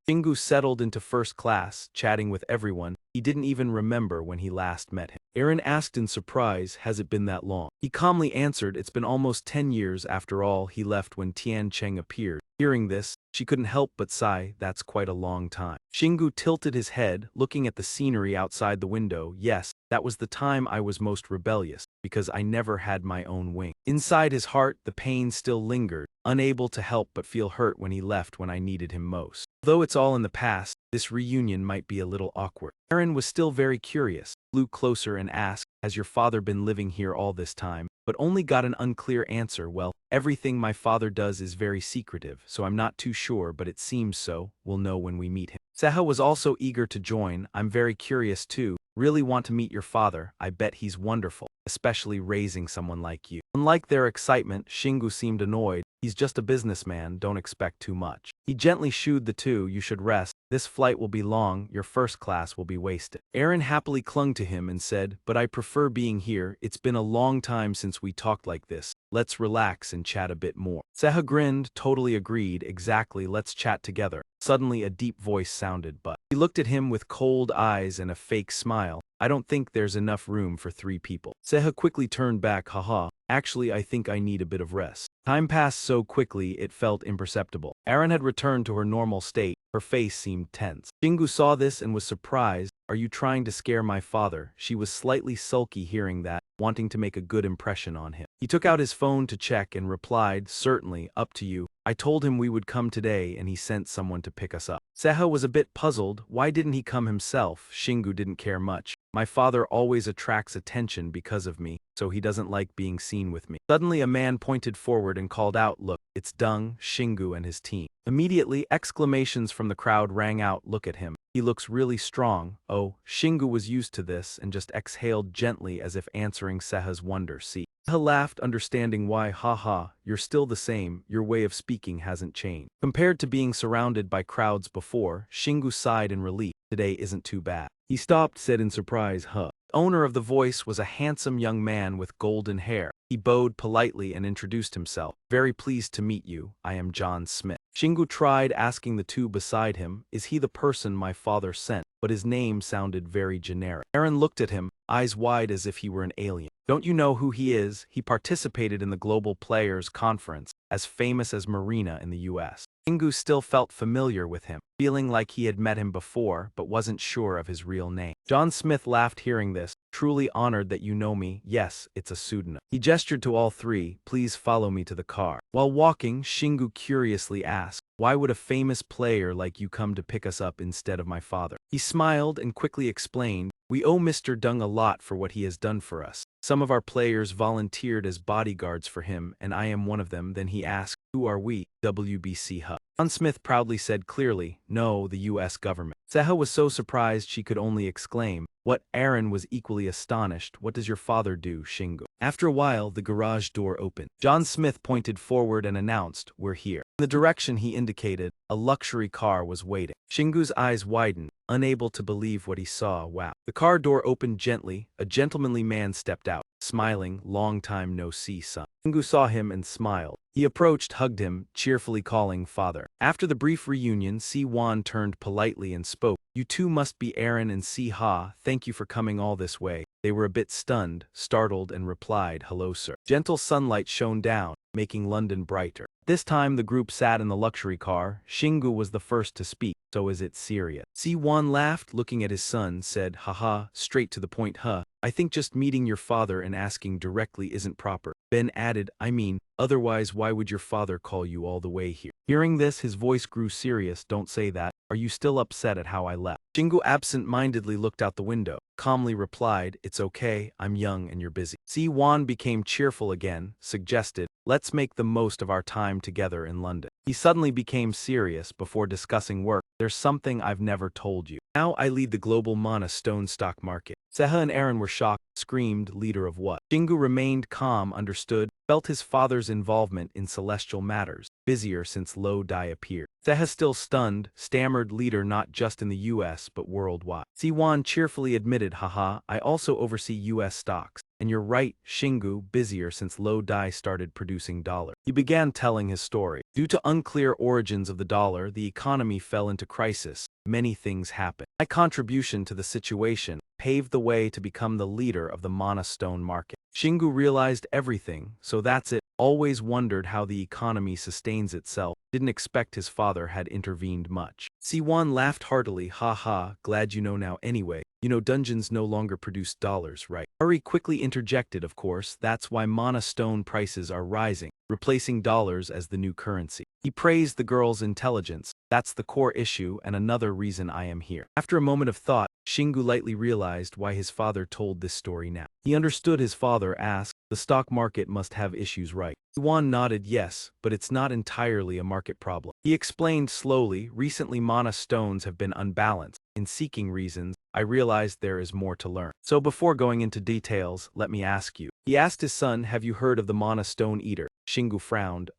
Shingu settled into first class, chatting with everyone. He didn't even remember when he last met him. Aaron asked in surprise, has it been that long? He calmly answered, it's been almost 10 years after all. He left when Tian Cheng appeared. Hearing this, she couldn't help but sigh, that's quite a long time. Shingu tilted his head, looking at the scenery outside the window. Yes, that was the time I was most rebellious, because I never had my own wing. Inside his heart, the pain still lingered, unable to help but feel hurt when he left when I needed him most. Though it's all in the past, this reunion might be a little awkward. Aaron was still very curious, flew closer and asked, has your father been living here all this time? But only got an unclear answer. Well, everything my father does is very secretive, so I'm not too sure, but it seems so. We'll know when we meet him. Seha was also eager to join. I'm very curious too. Really want to meet your father. I bet he's wonderful, especially raising someone like you. Unlike their excitement, Shingu seemed annoyed. He's just a businessman, don't expect too much. He gently shooed the two, you should rest. This flight will be long, your first class will be wasted. Aaron happily clung to him and said, but I prefer being here. It's been a long time since we talked like this. Let's relax and chat a bit more. Seha grinned, totally agreed, exactly, let's chat together. Suddenly a deep voice sounded, but he looked at him with cold eyes and a fake smile. I don't think there's enough room for 3 people. Seha quickly turned back, haha. Actually, I think I need a bit of rest. Time passed so quickly it felt imperceptible. Aaron had returned to her normal state. Her face seemed tense. Shingu saw this and was surprised. Are you trying to scare my father? She was slightly sulky hearing that, wanting to make a good impression on him. He took out his phone to check and replied, certainly, up to you. I told him we would come today and he sent someone to pick us up. Seha was a bit puzzled. Why didn't he come himself? Shingu didn't care much. My father always attracts attention because of me, so he doesn't like being seen with me. Suddenly a man pointed forward and called out, look, it's Dung, Shingu and his team. Immediately, exclamations from the crowd rang out, look at him. He looks really strong. Oh, Shingu was used to this and just exhaled gently as if answering Seha's wonder. See. Seha laughed, understanding why. Haha, you're still the same, your way of speaking hasn't changed. Compared to being surrounded by crowds before, Shingu sighed in relief. Today isn't too bad. He stopped, said in surprise, huh. The owner of the voice was a handsome young man with golden hair. He bowed politely and introduced himself. Very pleased to meet you, I am John Smith. Shingu tried asking the two beside him, is he the person my father sent? But his name sounded very generic. Aaron looked at him, eyes wide as if he were an alien. Don't you know who he is? He participated in the Global Players Conference, as famous as Marina in the US. Shingu still felt familiar with him. feeling like he had met him before but wasn't sure of his real name. John Smith laughed hearing this, truly honored that you know me. Yes, it's a pseudonym. He gestured to all three, please follow me to the car. While walking, Shingu curiously asked, why would a famous player like you come to pick us up instead of my father? He smiled and quickly explained, we owe Mr. Dung a lot for what he has done for us. Some of our players volunteered as bodyguards for him, and I am one of them. Then he asked, who are we? WBC Hub. John Smith proudly said clearly, no, the U.S. government. Seha was so surprised she could only exclaim, what? Aaron was equally astonished. What does your father do, Shingu? After a while, the garage door opened. John Smith pointed forward and announced, we're here. In the direction he indicated, a luxury car was waiting. Shingu's eyes widened, unable to believe what he saw. Wow. The car door opened gently. A gentlemanly man stepped out, smiling, long time no see, son. Shingu saw him and smiled. He approached, hugged him, cheerfully calling father. After the brief reunion, Si-Wan turned politely and spoke. You two must be Aaron and Si-Ha. Thank you for coming all this way. They were a bit stunned, startled, and replied, hello, sir. Gentle sunlight shone down, making London brighter. This time the group sat in the luxury car. Shingu was the first to speak. So is it serious? Si-Wan laughed, looking at his son, said, haha, straight to the point, huh? I think just meeting your father and asking directly isn't proper. Ben added, I mean, otherwise why would your father call you all the way here? Hearing this, his voice grew serious. Don't say that. Are you still upset at how I left? Shingu absent-mindedly looked out the window, calmly replied, it's okay, I'm young and you're busy. Si-Wan became cheerful again, suggested, let's make the most of our time together in London. He suddenly became serious before discussing work. There's something I've never told you. Now I lead the global mana stone stock market. Seha and Aaron were shocked, screamed, leader of what? Shingu remained calm, understood, felt his father's involvement in celestial matters, busier since Lo Dai appeared. Seha, still stunned, stammered, leader not just in the US but worldwide. Si-Wan cheerfully admitted, haha, I also oversee US stocks. And you're right, Shingu, busier since Lo Dai started producing dollar. He began telling his story. Due to unclear origins of the dollar, the economy fell into crisis. Many things happened. My contribution to the situation paved the way to become the leader of the mana stone market. Shingu realized everything, so that's it. Always wondered how the economy sustains itself. Didn't expect his father had intervened much. Si-Wan laughed heartily, haha, glad you know now anyway. You know dungeons no longer produce dollars, right? Hurry quickly interjected, of course, that's why mana stone prices are rising, replacing dollars as the new currency. He praised the girl's intelligence. That's the core issue and another reason I am here. After a moment of thought, Shingu lightly realized why his father told this story now. He understood his father asked, the stock market must have issues, right? Si-Wan nodded yes, but it's not entirely a market problem. He explained slowly, recently mana stones have been unbalanced. In seeking reasons, I realized there is more to learn. So before going into details, let me ask you. He asked his son, have you heard of the mana stone eater? Shingu frowned,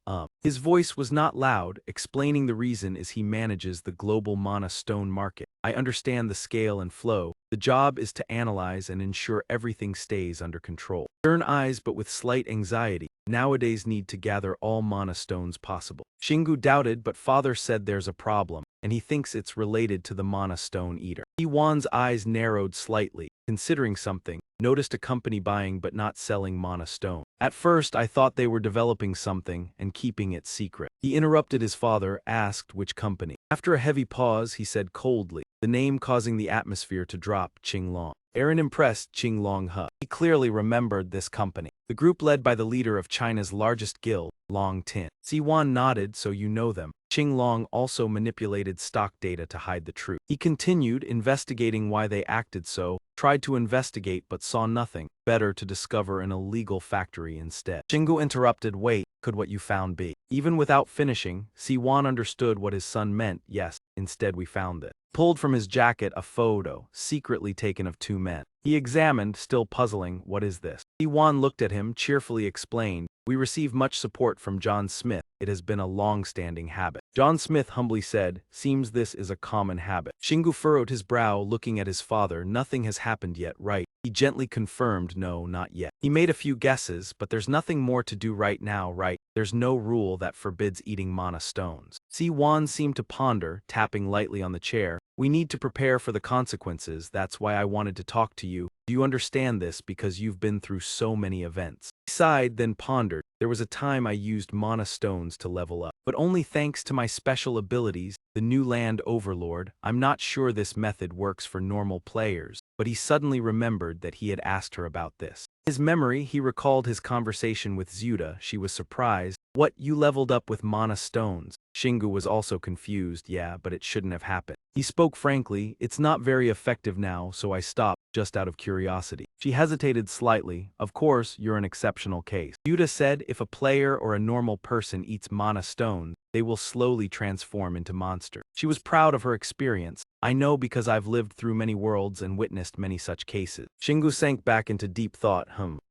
His voice was not loud, explaining the reason is he manages the global mana stone market. I understand the scale and flow. The job is to analyze and ensure everything stays under control. Stern eyes but with slight anxiety. Nowadays need to gather all mana stones possible. Shingu doubted, but father said there's a problem, and he thinks it's related to the mana stone eater. Si-Wan's eyes narrowed slightly, considering something, noticed a company buying but not selling mana stone. At first I thought they were developing something and keeping it secret. He interrupted his father, asked which company. After a heavy pause he said coldly, the name causing the atmosphere to drop, Qinglong. Aaron impressed Qinglong He. He clearly remembered this company. The group led by the leader of China's largest guild, Long Tin. Si-Wan nodded, so you know them. Qinglong also manipulated stock data to hide the truth. He continued, investigating why they acted so, tried to investigate but saw nothing. Better to discover an illegal factory instead. Shingu interrupted, wait, could what you found be? Even without finishing, Si-Wan understood what his son meant. Yes, instead we found it. Pulled from his jacket a photo, secretly taken of two men. He examined, still puzzling, what is this? Si-Wan looked at him, cheerfully explained, we receive much support from John Smith. It has been a long-standing habit. John Smith humbly said, seems this is a common habit. Shingu furrowed his brow, looking at his father. Nothing has happened yet, right? He gently confirmed, no, not yet. He made a few guesses, but there's nothing more to do right now, right? There's no rule that forbids eating mana stones. Si-Wan seemed to ponder, tapping lightly on the chair. We need to prepare for the consequences. That's why I wanted to talk to you. Do you understand this because you've been through so many events? He sighed, then pondered. There was a time I used mana stones to level up, but only thanks to my special abilities, the new land overlord. I'm not sure this method works for normal players, but he suddenly remembered that he had asked her about this. In his memory, he recalled his conversation with Zuda. She was surprised. What, you leveled up with mana stones? Shingu was also confused. Yeah, but it shouldn't have happened. He spoke frankly. It's not very effective now, so I stopped, just out of curiosity. She hesitated slightly. Of course, you're an exceptional case. Yuta said if a player or a normal person eats mana stones, they will slowly transform into monsters. She was proud of her experience. I know because I've lived through many worlds and witnessed many such cases. Shingu sank back into deep thought.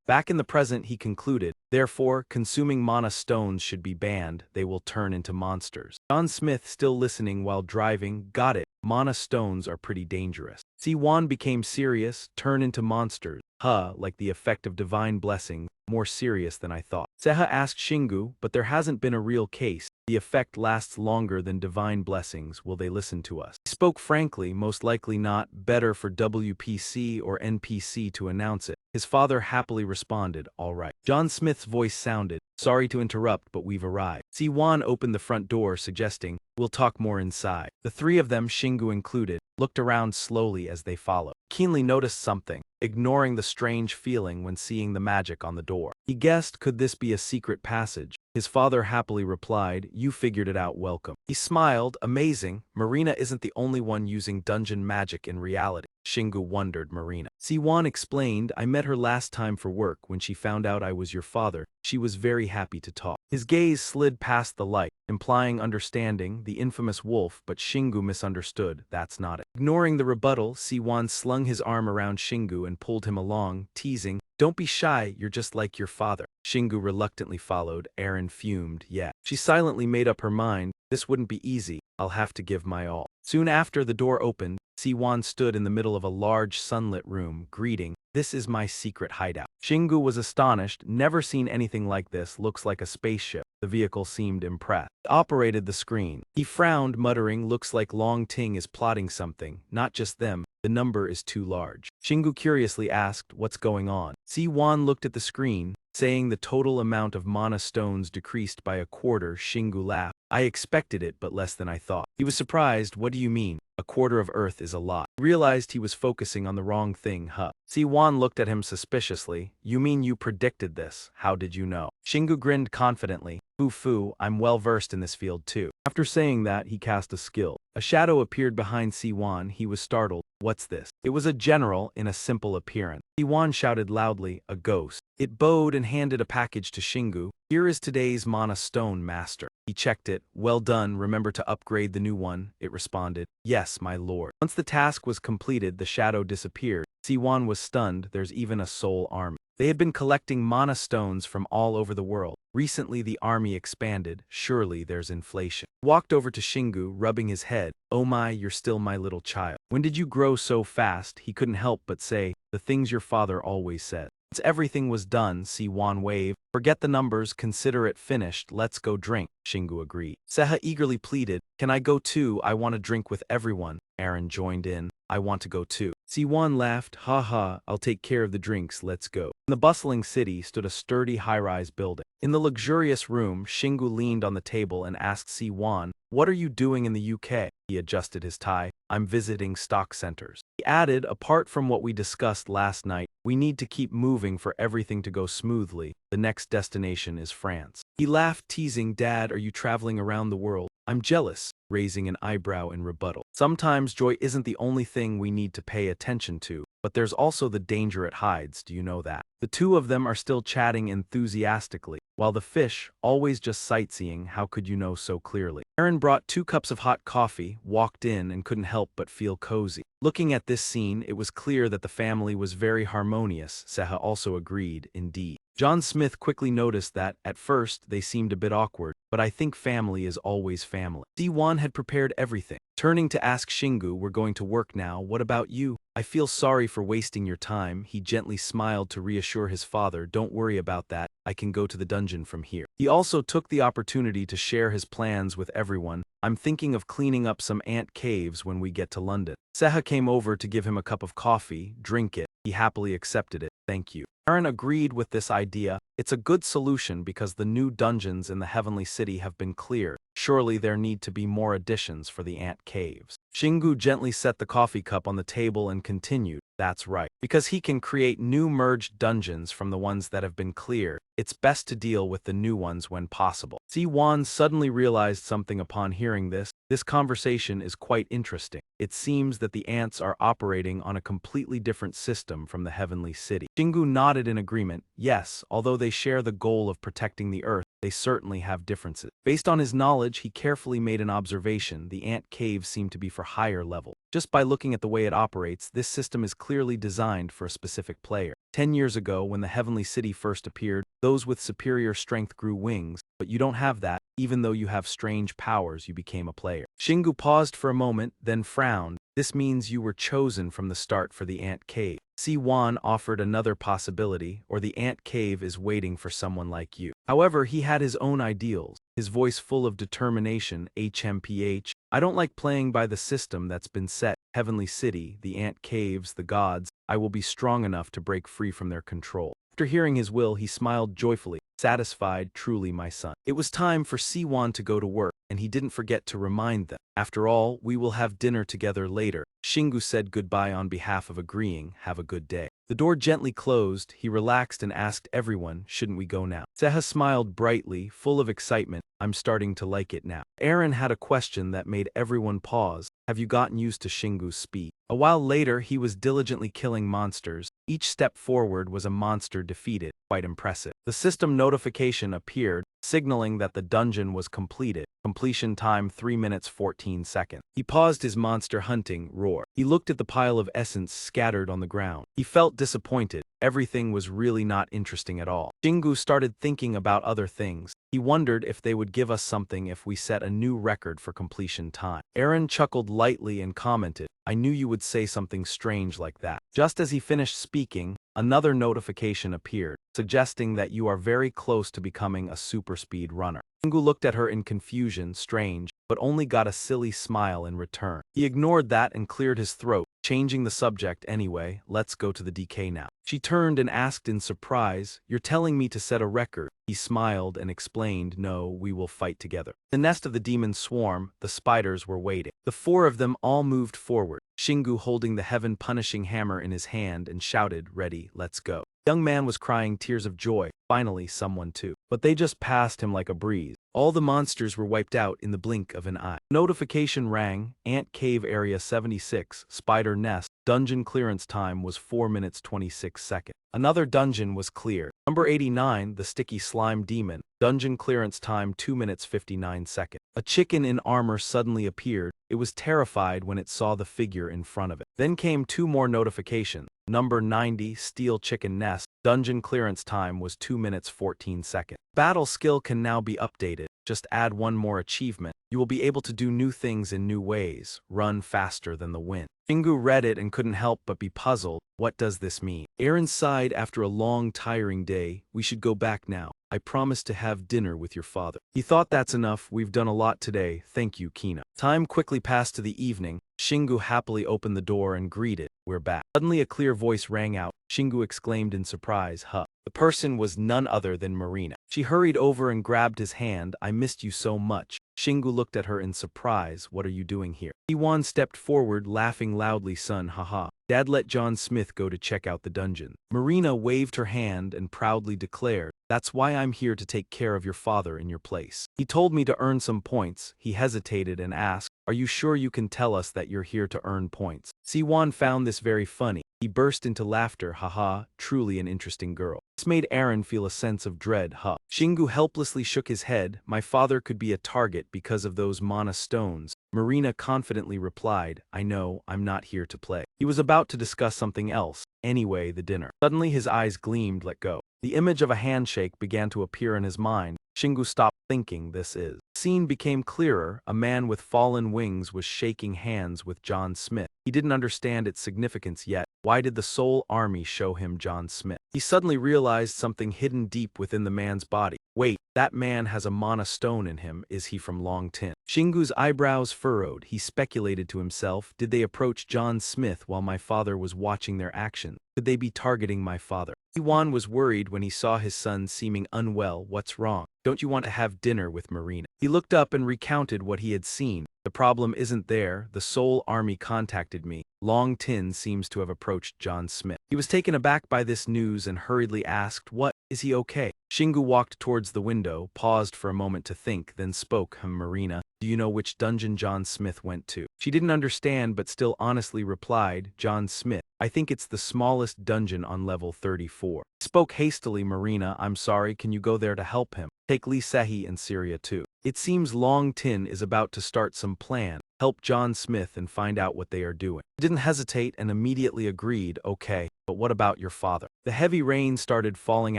Back in the present, he concluded, therefore, consuming mana stones should be banned. They will turn into monsters. John Smith, still listening while driving, got it. Mana stones are pretty dangerous. Siwon became serious, turn into monsters. Like the effect of divine blessing, more serious than I thought. Seha asked Shingu, but there hasn't been a real case. The effect lasts longer than divine blessings. Will they listen to us? He spoke frankly, most likely not. Better for WPC or NPC to announce it. His father happily responded, all right. John Smith's voice sounded, sorry to interrupt, but we've arrived. Siwon opened the front door, suggesting, we'll talk more inside. The three of them, Shingu included, looked around slowly as they followed. Keenly noticed something, ignoring the strange feeling when seeing the magic on the door. He guessed, could this be a secret passage? His father happily replied, you figured it out, welcome. He smiled, amazing, Marina isn't the only one using dungeon magic in reality. Shingu wondered. Marina. Siwon explained, I met her last time for work. When she found out I was your father, she was very happy to talk. His gaze slid past the light, implying understanding, the infamous wolf, but Shingu misunderstood, that's not it. Ignoring the rebuttal, Siwon slung his arm around Shingu and pulled him along, teasing, don't be shy, you're just like your father. Shingu reluctantly followed. Aaron fumed, yeah. She silently made up her mind, this wouldn't be easy, I'll have to give my all. Soon after, the door opened. Siwon stood in the middle of a large sunlit room, greeting, this is my secret hideout. Shingu was astonished, never seen anything like this, looks like a spaceship. The vehicle seemed impressed. He operated the screen. He frowned, muttering, looks like Long Ting is plotting something, not just them. The number is too large. Shingu curiously asked, what's going on? Siwon looked at the screen, saying the total amount of mana stones decreased by a quarter. Shingu laughed. I expected it, but less than I thought. He was surprised. What do you mean? A quarter of Earth is a lot. He realized he was focusing on the wrong thing. Siwon looked at him suspiciously. You mean you predicted this? How did you know? Shingu grinned confidently. Fu, I'm well versed in this field too. After saying that, he cast a skill. A shadow appeared behind Siwon. He was startled. What's this? It was a general in a simple appearance. Siwon shouted loudly, a ghost. It bowed and handed a package to Shingu. Here is today's mana stone, master. He checked it. Well done, remember to upgrade the new one, it responded. Yes, my lord. Once the task was completed, the shadow disappeared. Siwon was stunned. There's even a soul army. They had been collecting mana stones from all over the world. Recently the army expanded. Surely there's inflation. He walked over to Shingu, rubbing his head. Oh my, you're still my little child. When did you grow so fast? He couldn't help but say, the things your father always said. Once everything was done, Siwon waved. Forget the numbers, consider it finished, let's go drink. Shingu agreed. Seha eagerly pleaded, can I go too? I want to drink with everyone. Aaron joined in. I want to go too. Siwon laughed. Ha, I'll take care of the drinks, let's go. In the bustling city stood a sturdy high-rise building. In the luxurious room, Shingu leaned on the table and asked Siwon, what are you doing in the UK? He adjusted his tie. I'm visiting stock centers. He added, apart from what we discussed last night, we need to keep moving for everything to go smoothly. The next destination is France. He laughed, teasing, Dad, are you traveling around the world? I'm jealous, raising an eyebrow in rebuttal. Sometimes joy isn't the only thing we need to pay attention to, but there's also the danger it hides, do you know that? The two of them are still chatting enthusiastically, while the fish, always just sightseeing, how could you know so clearly? Aaron brought 2 cups of hot coffee, walked in and couldn't help but feel cozy. Looking at this scene, it was clear that the family was very harmonious. Seha also agreed, indeed. John Smith quickly noticed that, at first, they seemed a bit awkward, but I think family is always family. Siwon had prepared everything. Turning to ask Shingu, we're going to work now, what about you? I feel sorry for wasting your time. He gently smiled to reassure his father, don't worry about that, I can go to the dungeon from here. He also took the opportunity to share his plans with everyone. I'm thinking of cleaning up some ant caves when we get to London. Seha came over to give him a cup of coffee, drink it. He happily accepted it, thank you. Aaron agreed with this idea. It's a good solution because the new dungeons in the Heavenly City have been cleared. Surely there need to be more additions for the ant caves. Shingu gently set the coffee cup on the table and continued, that's right. Because he can create new merged dungeons from the ones that have been cleared, it's best to deal with the new ones when possible. Siwon suddenly realized something upon hearing this. This conversation is quite interesting. It seems that the ants are operating on a completely different system from the Heavenly City. Shingu nodded in agreement. Yes, although they share the goal of protecting the Earth, they certainly have differences. Based on his knowledge, he carefully made an observation. The ant caves seem to be for higher level. Just by looking at the way it operates, this system is clearly designed for a specific player. 10 years ago, when the Heavenly City first appeared, those with superior strength grew wings, but you don't have that. Even though you have strange powers, you became a player. Shingu paused for a moment, then frowned. This means you were chosen from the start for the ant cave. Siwon offered another possibility, or the ant cave is waiting for someone like you. However, he had his own ideals, his voice full of determination. HMPH, I don't like playing by the system that's been set. Heavenly City, the ant caves, the gods, I will be strong enough to break free from their control. After hearing his will, he smiled joyfully, satisfied, truly my son. It was time for Siwon to go to work, and he didn't forget to remind them. After all, we will have dinner together later. Shingu said goodbye on behalf of agreeing, have a good day. The door gently closed, he relaxed and asked everyone, shouldn't we go now? Seha smiled brightly, full of excitement, I'm starting to like it now. Aaron had a question that made everyone pause, have you gotten used to Shingu's speed? A while later, he was diligently killing monsters. Each step forward was a monster defeated, quite impressive. The system notification appeared, signaling that the dungeon was completed. Completion time 3 minutes 14 seconds. He paused his monster hunting roar. He looked at the pile of essence scattered on the ground. He felt disappointed. Everything was really not interesting at all. Shingu started thinking about other things. He wondered if they would give us something if we set a new record for completion time. Aaron chuckled lightly and commented, I knew you would say something strange like that. Just as he finished speaking, another notification appeared, suggesting that you are very close to becoming a super speed runner. Shingu looked at her in confusion, strange, but only got a silly smile in return. He ignored that and cleared his throat, changing the subject anyway, let's go to the DK now. She turned and asked in surprise, you're telling me to set a record? He smiled and explained, no, we will fight together. The nest of the demon swarm, the spiders were waiting. The 4 of them all moved forward, Shingu holding the heaven-punishing hammer in his hand and shouted, ready, let's go. The young man was crying tears of joy, finally someone too. But they just passed him like a breeze. All the monsters were wiped out in the blink of an eye. Notification rang, Ant Cave Area 76, Spider Nest, dungeon clearance time was 4 minutes 26 seconds. Another dungeon was cleared. Number 89, the Sticky Slime Demon, dungeon clearance time 2 minutes 59 seconds. A chicken in armor suddenly appeared. It was terrified when it saw the figure in front of it. Then came 2 more notifications. Number 90, Steel Chicken Nest, dungeon clearance time was 2 minutes 14 seconds. Battle skill can now be updated. Just add 1 more achievement. You will be able to do new things in new ways. Run faster than the wind. Shingu read it and couldn't help but be puzzled. What does this mean? Aaron sighed after a long, tiring day. We should go back now. I promised to have dinner with your father. He thought that's enough. We've done a lot today. Thank you, Kina. Time quickly passed to the evening. Shingu happily opened the door and greeted, we're back. Suddenly a clear voice rang out. Shingu exclaimed in surprise, huh. The person was none other than Marina. She hurried over and grabbed his hand. I missed you so much. Shingu looked at her in surprise. What are you doing here? Iwan stepped forward, laughing loudly. Son, haha. Dad let John Smith go to check out the dungeon. Marina waved her hand and proudly declared, that's why I'm here to take care of your father in your place. He told me to earn some points. He hesitated and asked, are you sure you can tell us that you're here to earn points? Siwon found this very funny. He burst into laughter, haha, truly an interesting girl. This made Aaron feel a sense of dread, huh? Shingu helplessly shook his head. My father could be a target because of those mana stones. Marina confidently replied, I know, I'm not here to play. He was about to discuss something else. Anyway, the dinner. Suddenly his eyes gleamed, let go. The image of a handshake began to appear in his mind. Shingu stopped thinking this is. The scene became clearer. A man with fallen wings was shaking hands with John Smith. He didn't understand its significance yet. Why did the Soul Army show him John Smith? He suddenly realized something hidden deep within the man's body. Wait, that man has a mana stone in him. Is he from Long Tin? Shingu's eyebrows furrowed. He speculated to himself, did they approach John Smith while my father was watching their actions? Could they be targeting my father? Siwan was worried when he saw his son seeming unwell. What's wrong? Don't you want to have dinner with Marina? He looked up and recounted what he had seen. The problem isn't there. The Soul Army contacted me. Long Tin seems to have approached John Smith. He was taken aback by this news and hurriedly asked, what? Is he okay? Shingu walked towards the window, paused for a moment to think, then spoke. Marina, do you know which dungeon John Smith went to? She didn't understand but still honestly replied, John Smith. I think it's the smallest dungeon on level 34. He spoke hastily. Marina, I'm sorry, can you go there to help him? Take Lee Sehi and Syria too. It seems Long Tin is about to start some plan. Help John Smith and find out what they are doing. He didn't hesitate and immediately agreed, okay, but what about your father? The heavy rain started falling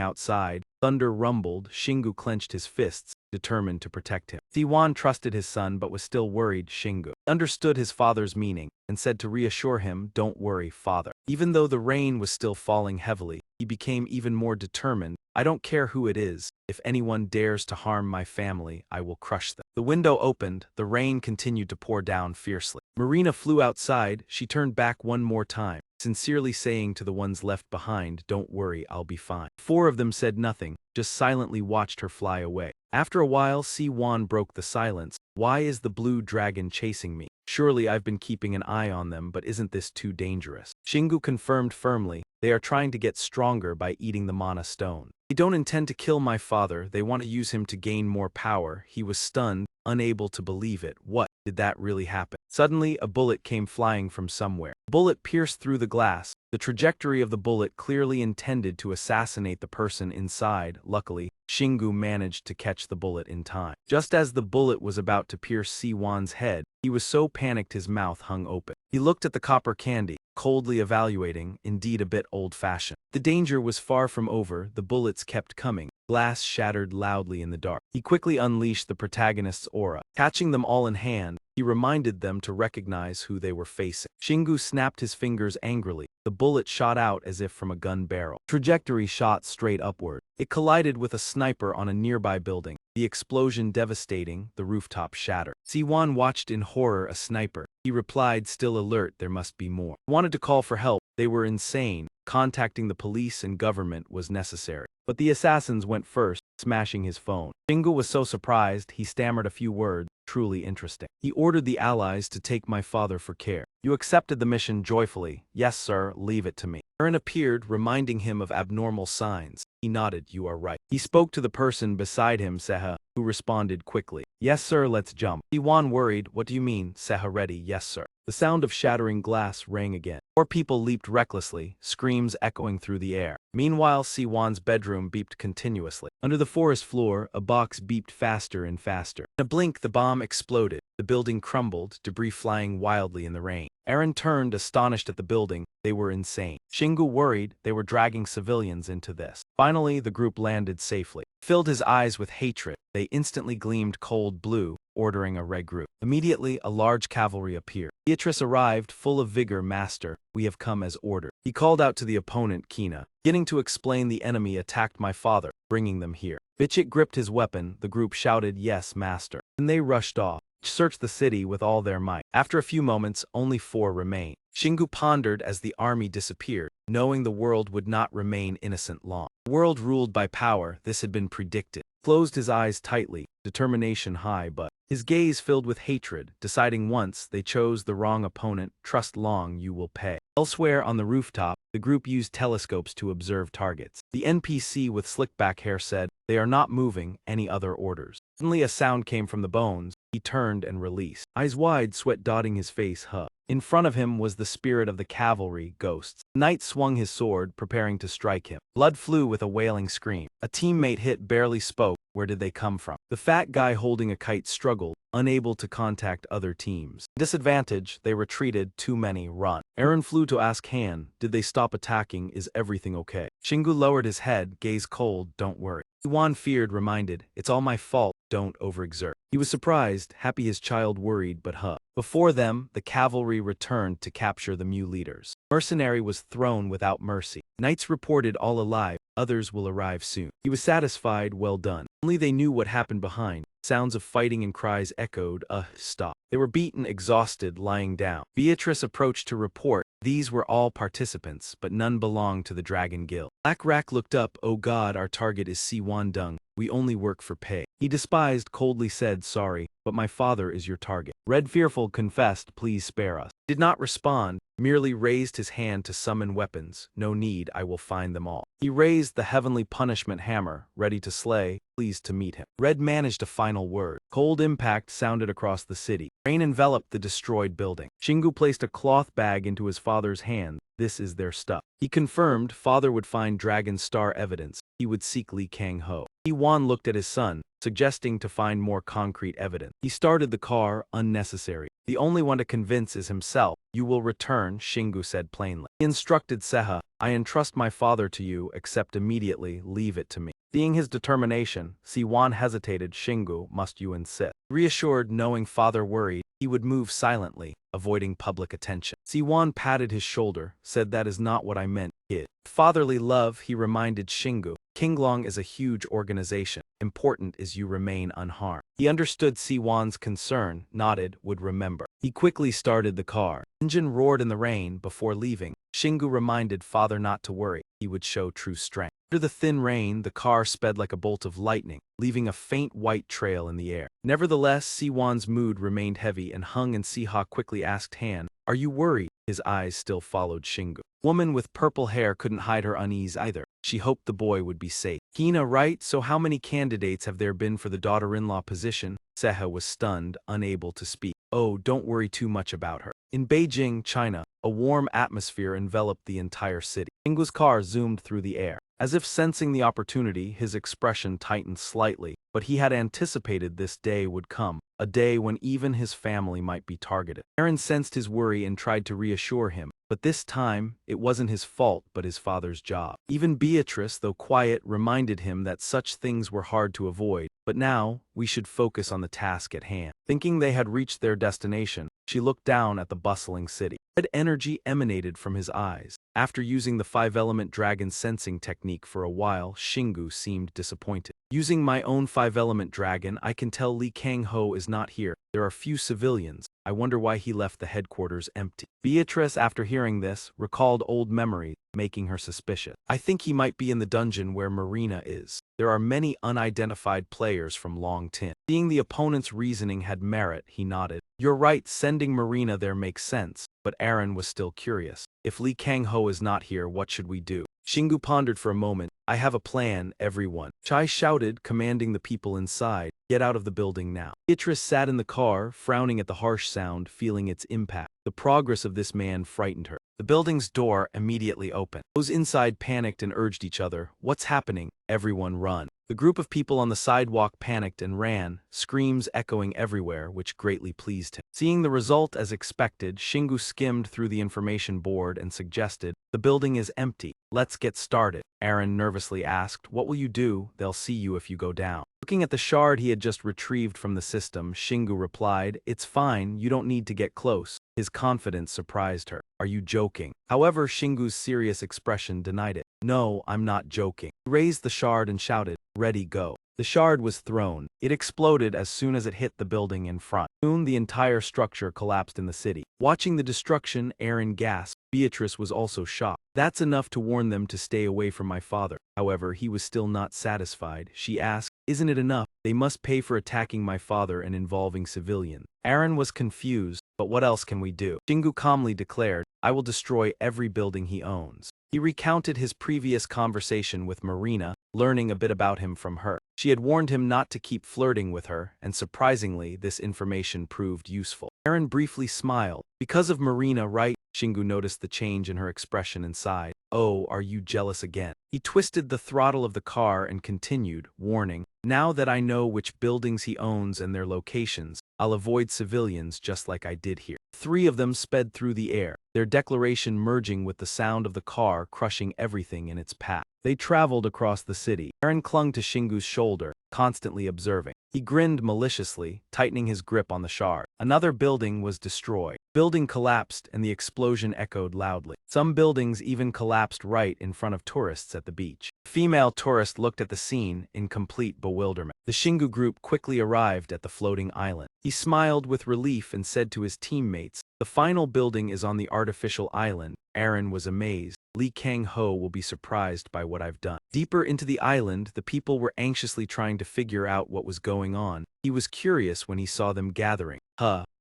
outside. Thunder rumbled. Shingu clenched his fists, determined to protect him. Siwan trusted his son but was still worried. Shingu understood his father's meaning and said to reassure him, don't worry, father. Even though the rain was still falling heavily, he became even more determined. I don't care who it is. If anyone dares to harm my family, I will crush them. The window opened. The rain continued to pour down fiercely. Marina flew outside. She turned back one more time, sincerely saying to the ones left behind, don't worry, I'll be fine. 4 of them said nothing, just silently watched her fly away. After a while, Siwan broke the silence. Why is the blue dragon chasing me? Surely I've been keeping an eye on them, but isn't this too dangerous? Shingu confirmed firmly, they are trying to get stronger by eating the mana stone. They don't intend to kill my father, they want to use him to gain more power. He was stunned, unable to believe it. What? Did that really happen? Suddenly, a bullet came flying from somewhere. The bullet pierced through the glass. The trajectory of the bullet clearly intended to assassinate the person inside. Luckily, Shingu managed to catch the bullet in time. Just as the bullet was about to pierce Siwan's head, he was so panicked his mouth hung open. He looked at the copper candy, coldly evaluating, indeed a bit old-fashioned. The danger was far from over. The bullets kept coming. Glass shattered loudly in the dark. He quickly unleashed the protagonist's aura. Catching them all in hand, he reminded them to recognize who they were facing. Shingu snapped his fingers angrily. The bullet shot out as if from a gun barrel. Trajectory shot straight upward. It collided with a sniper on a nearby building. The explosion devastating, the rooftop shattered. Siwan watched in horror. A sniper. He replied, still alert, there must be more. He wanted to call for help. They were insane. Contacting the police and government was necessary. But the assassins went first, smashing his phone. Shingu was so surprised, he stammered a few words. Truly interesting. He ordered the allies to take my father for care. You accepted the mission joyfully. Yes, sir, leave it to me. Aaron appeared, reminding him of abnormal signs. He nodded, you are right. He spoke to the person beside him, Seha, who responded quickly. Yes, sir, let's jump. Siwan worried, what do you mean? Seha ready, yes, sir. The sound of shattering glass rang again. 4 people leaped recklessly, screams echoing through the air. Meanwhile, Siwan's bedroom beeped continuously. Under the forest floor, a box beeped faster and faster. In a blink, the bomb exploded. The building crumbled, debris flying wildly in the rain. Aaron turned, astonished at the building. They were insane. Shingu worried they were dragging civilians into this. Finally, the group landed safely. Filled his eyes with hatred, they instantly gleamed cold blue, ordering a regroup. Immediately, a large cavalry appeared. Beatrice arrived, full of vigor. Master, we have come as ordered. He called out to the opponent, Kina, beginning to explain the enemy attacked my father, bringing them here. Bichik gripped his weapon. The group shouted, yes, master. And they rushed off. Searched the city with all their might. After a few moments, only 4 remained. Shingu pondered as the army disappeared, knowing the world would not remain innocent long. The world ruled by power, this had been predicted. Closed his eyes tightly, determination high, but his gaze filled with hatred, deciding once they chose the wrong opponent, trust long you will pay. Elsewhere on the rooftop, the group used telescopes to observe targets. The NPC with slick back hair said, they are not moving, any other orders. Suddenly a sound came from the bones. He turned and released. Eyes wide, sweat dotting his face. In front of him was the spirit of the cavalry, Ghosts. The knight swung his sword, preparing to strike him. Blood flew with a wailing scream. A teammate hit, barely spoke. Where did they come from? The fat guy holding a kite struggled, unable to contact other teams. Disadvantage, they retreated, too many, run. Aaron flew to ask Han, did they stop attacking, is everything okay? Shingu lowered his head, gaze cold, don't worry. Yuan feared, reminded, it's all my fault, don't overexert. He was surprised, happy his child worried, but Before them, the cavalry returned to capture the Mu leaders. Mercenary was thrown without mercy. Knights reported all alive, others will arrive soon. He was satisfied, well done. Only they knew what happened behind. Sounds of fighting and cries echoed, stop. They were beaten, exhausted, lying down. Beatrice approached to report. These were all participants, but none belonged to the Dragon Guild. Black Rak looked up, oh God, our target is Si Wan Dung. We only work for pay. He despised, coldly said, sorry, but my father is your target. Red Fearful confessed, please spare us. Did not respond, merely raised his hand to summon weapons. No need, I will find them all. He raised the heavenly punishment hammer, ready to slay, pleased to meet him. Red managed a final word. Cold impact sounded across the city. Rain enveloped the destroyed building. Shingu placed a cloth bag into his father's hand. This is their stuff. He confirmed father would find Dragon Star evidence. He would seek Li Kang-ho. Yuan looked at his son, suggesting to find more concrete evidence. He started the car, unnecessary. The only one to convince is himself. You will return, Shingu said plainly. He instructed Seha, I entrust my father to you, accept immediately, leave it to me. Seeing his determination, Siwan hesitated, Shingu, must you insist? Reassured, knowing father worried, he would move silently, avoiding public attention. Siwan patted his shoulder, said that is not what I meant, kid. Fatherly love, he reminded Shingu. Kinglong is a huge organization. Important is you remain unharmed. He understood Siwan's concern, nodded, would remember. He quickly started the car. Engine roared in the rain before leaving. Shingu reminded father not to worry. He would show true strength. Under the thin rain, the car sped like a bolt of lightning, leaving a faint white trail in the air. Nevertheless, Siwan's mood remained heavy and Hung and Siha quickly asked Han, are you worried? His eyes still followed Shingu. Woman with purple hair couldn't hide her unease either. She hoped the boy would be safe. Hina, right? So how many candidates have there been for the daughter-in-law position? Seha was stunned, unable to speak. Oh, don't worry too much about her. In Beijing, China, a warm atmosphere enveloped the entire city. Shingu's car zoomed through the air. As if sensing the opportunity, his expression tightened slightly, but he had anticipated this day would come, a day when even his family might be targeted. Aaron sensed his worry and tried to reassure him, but this time, it wasn't his fault but his father's job. Even Beatrice, though quiet, reminded him that such things were hard to avoid, but now, we should focus on the task at hand. Thinking they had reached their destination, she looked down at the bustling city. Red energy emanated from his eyes. After using the 5-element dragon sensing technique for a while, Shingu seemed disappointed. Using my own 5-element dragon, I can tell Li Kang-ho is not here. There are few civilians. I wonder why he left the headquarters empty. Beatrice, after hearing this, recalled old memories, making her suspicious. I think he might be in the dungeon where Marina is. There are many unidentified players from Long Tin. Seeing the opponent's reasoning had merit, he nodded. You're right, sending Marina there makes sense, but Aaron was still curious. If Li Kang-ho is not here, what should we do? Shingu pondered for a moment. I have a plan, everyone. Chai shouted, commanding the people inside. Get out of the building now. Beatrice sat in the car, frowning at the harsh sound, feeling its impact. The progress of this man frightened her. The building's door immediately opened. Those inside panicked and urged each other, what's happening? Everyone run. The group of people on the sidewalk panicked and ran, screams echoing everywhere, which greatly pleased him. Seeing the result as expected, Shingu skimmed through the information board and suggested, the building is empty. Let's get started. Aaron nervously asked, what will you do? They'll see you if you go down. Looking at the shard he had just retrieved from the system, Shingu replied, it's fine, you don't need to get close. His confidence surprised her. Are you joking? However, Shingu's serious expression denied it. No, I'm not joking. He raised the shard and shouted, ready, go. The shard was thrown. It exploded as soon as it hit the building in front. Soon the entire structure collapsed in the city. Watching the destruction, Aaron gasped. Beatrice was also shocked. That's enough to warn them to stay away from my father. However, he was still not satisfied. She asked, isn't it enough? They must pay for attacking my father and involving civilians. Aaron was confused, but what else can we do? Shingu calmly declared, I will destroy every building he owns. He recounted his previous conversation with Marina, learning a bit about him from her. She had warned him not to keep flirting with her, and surprisingly, this information proved useful. Eren briefly smiled. Because of Marina, right? Shingu noticed the change in her expression and sighed. Oh, are you jealous again? He twisted the throttle of the car and continued, warning, now that I know which buildings he owns and their locations, I'll avoid civilians just like I did here. Three of them sped through the air, their declaration merging with the sound of the car crushing everything in its path. They traveled across the city. Eren clung to Shingu's shoulder, constantly observing. He grinned maliciously, tightening his grip on the shard. Another building was destroyed. Building collapsed and the explosion echoed loudly. Some buildings even collapsed right in front of tourists at the beach. A female tourist looked at the scene in complete bewilderment. The Shingu group quickly arrived at the floating island. He smiled with relief and said to his teammates, the final building is on the artificial island. Eren was amazed. Lee Kang-ho will be surprised by what I've done. Deeper into the island, the people were anxiously trying to figure out what was going on. He was curious when he saw them gathering.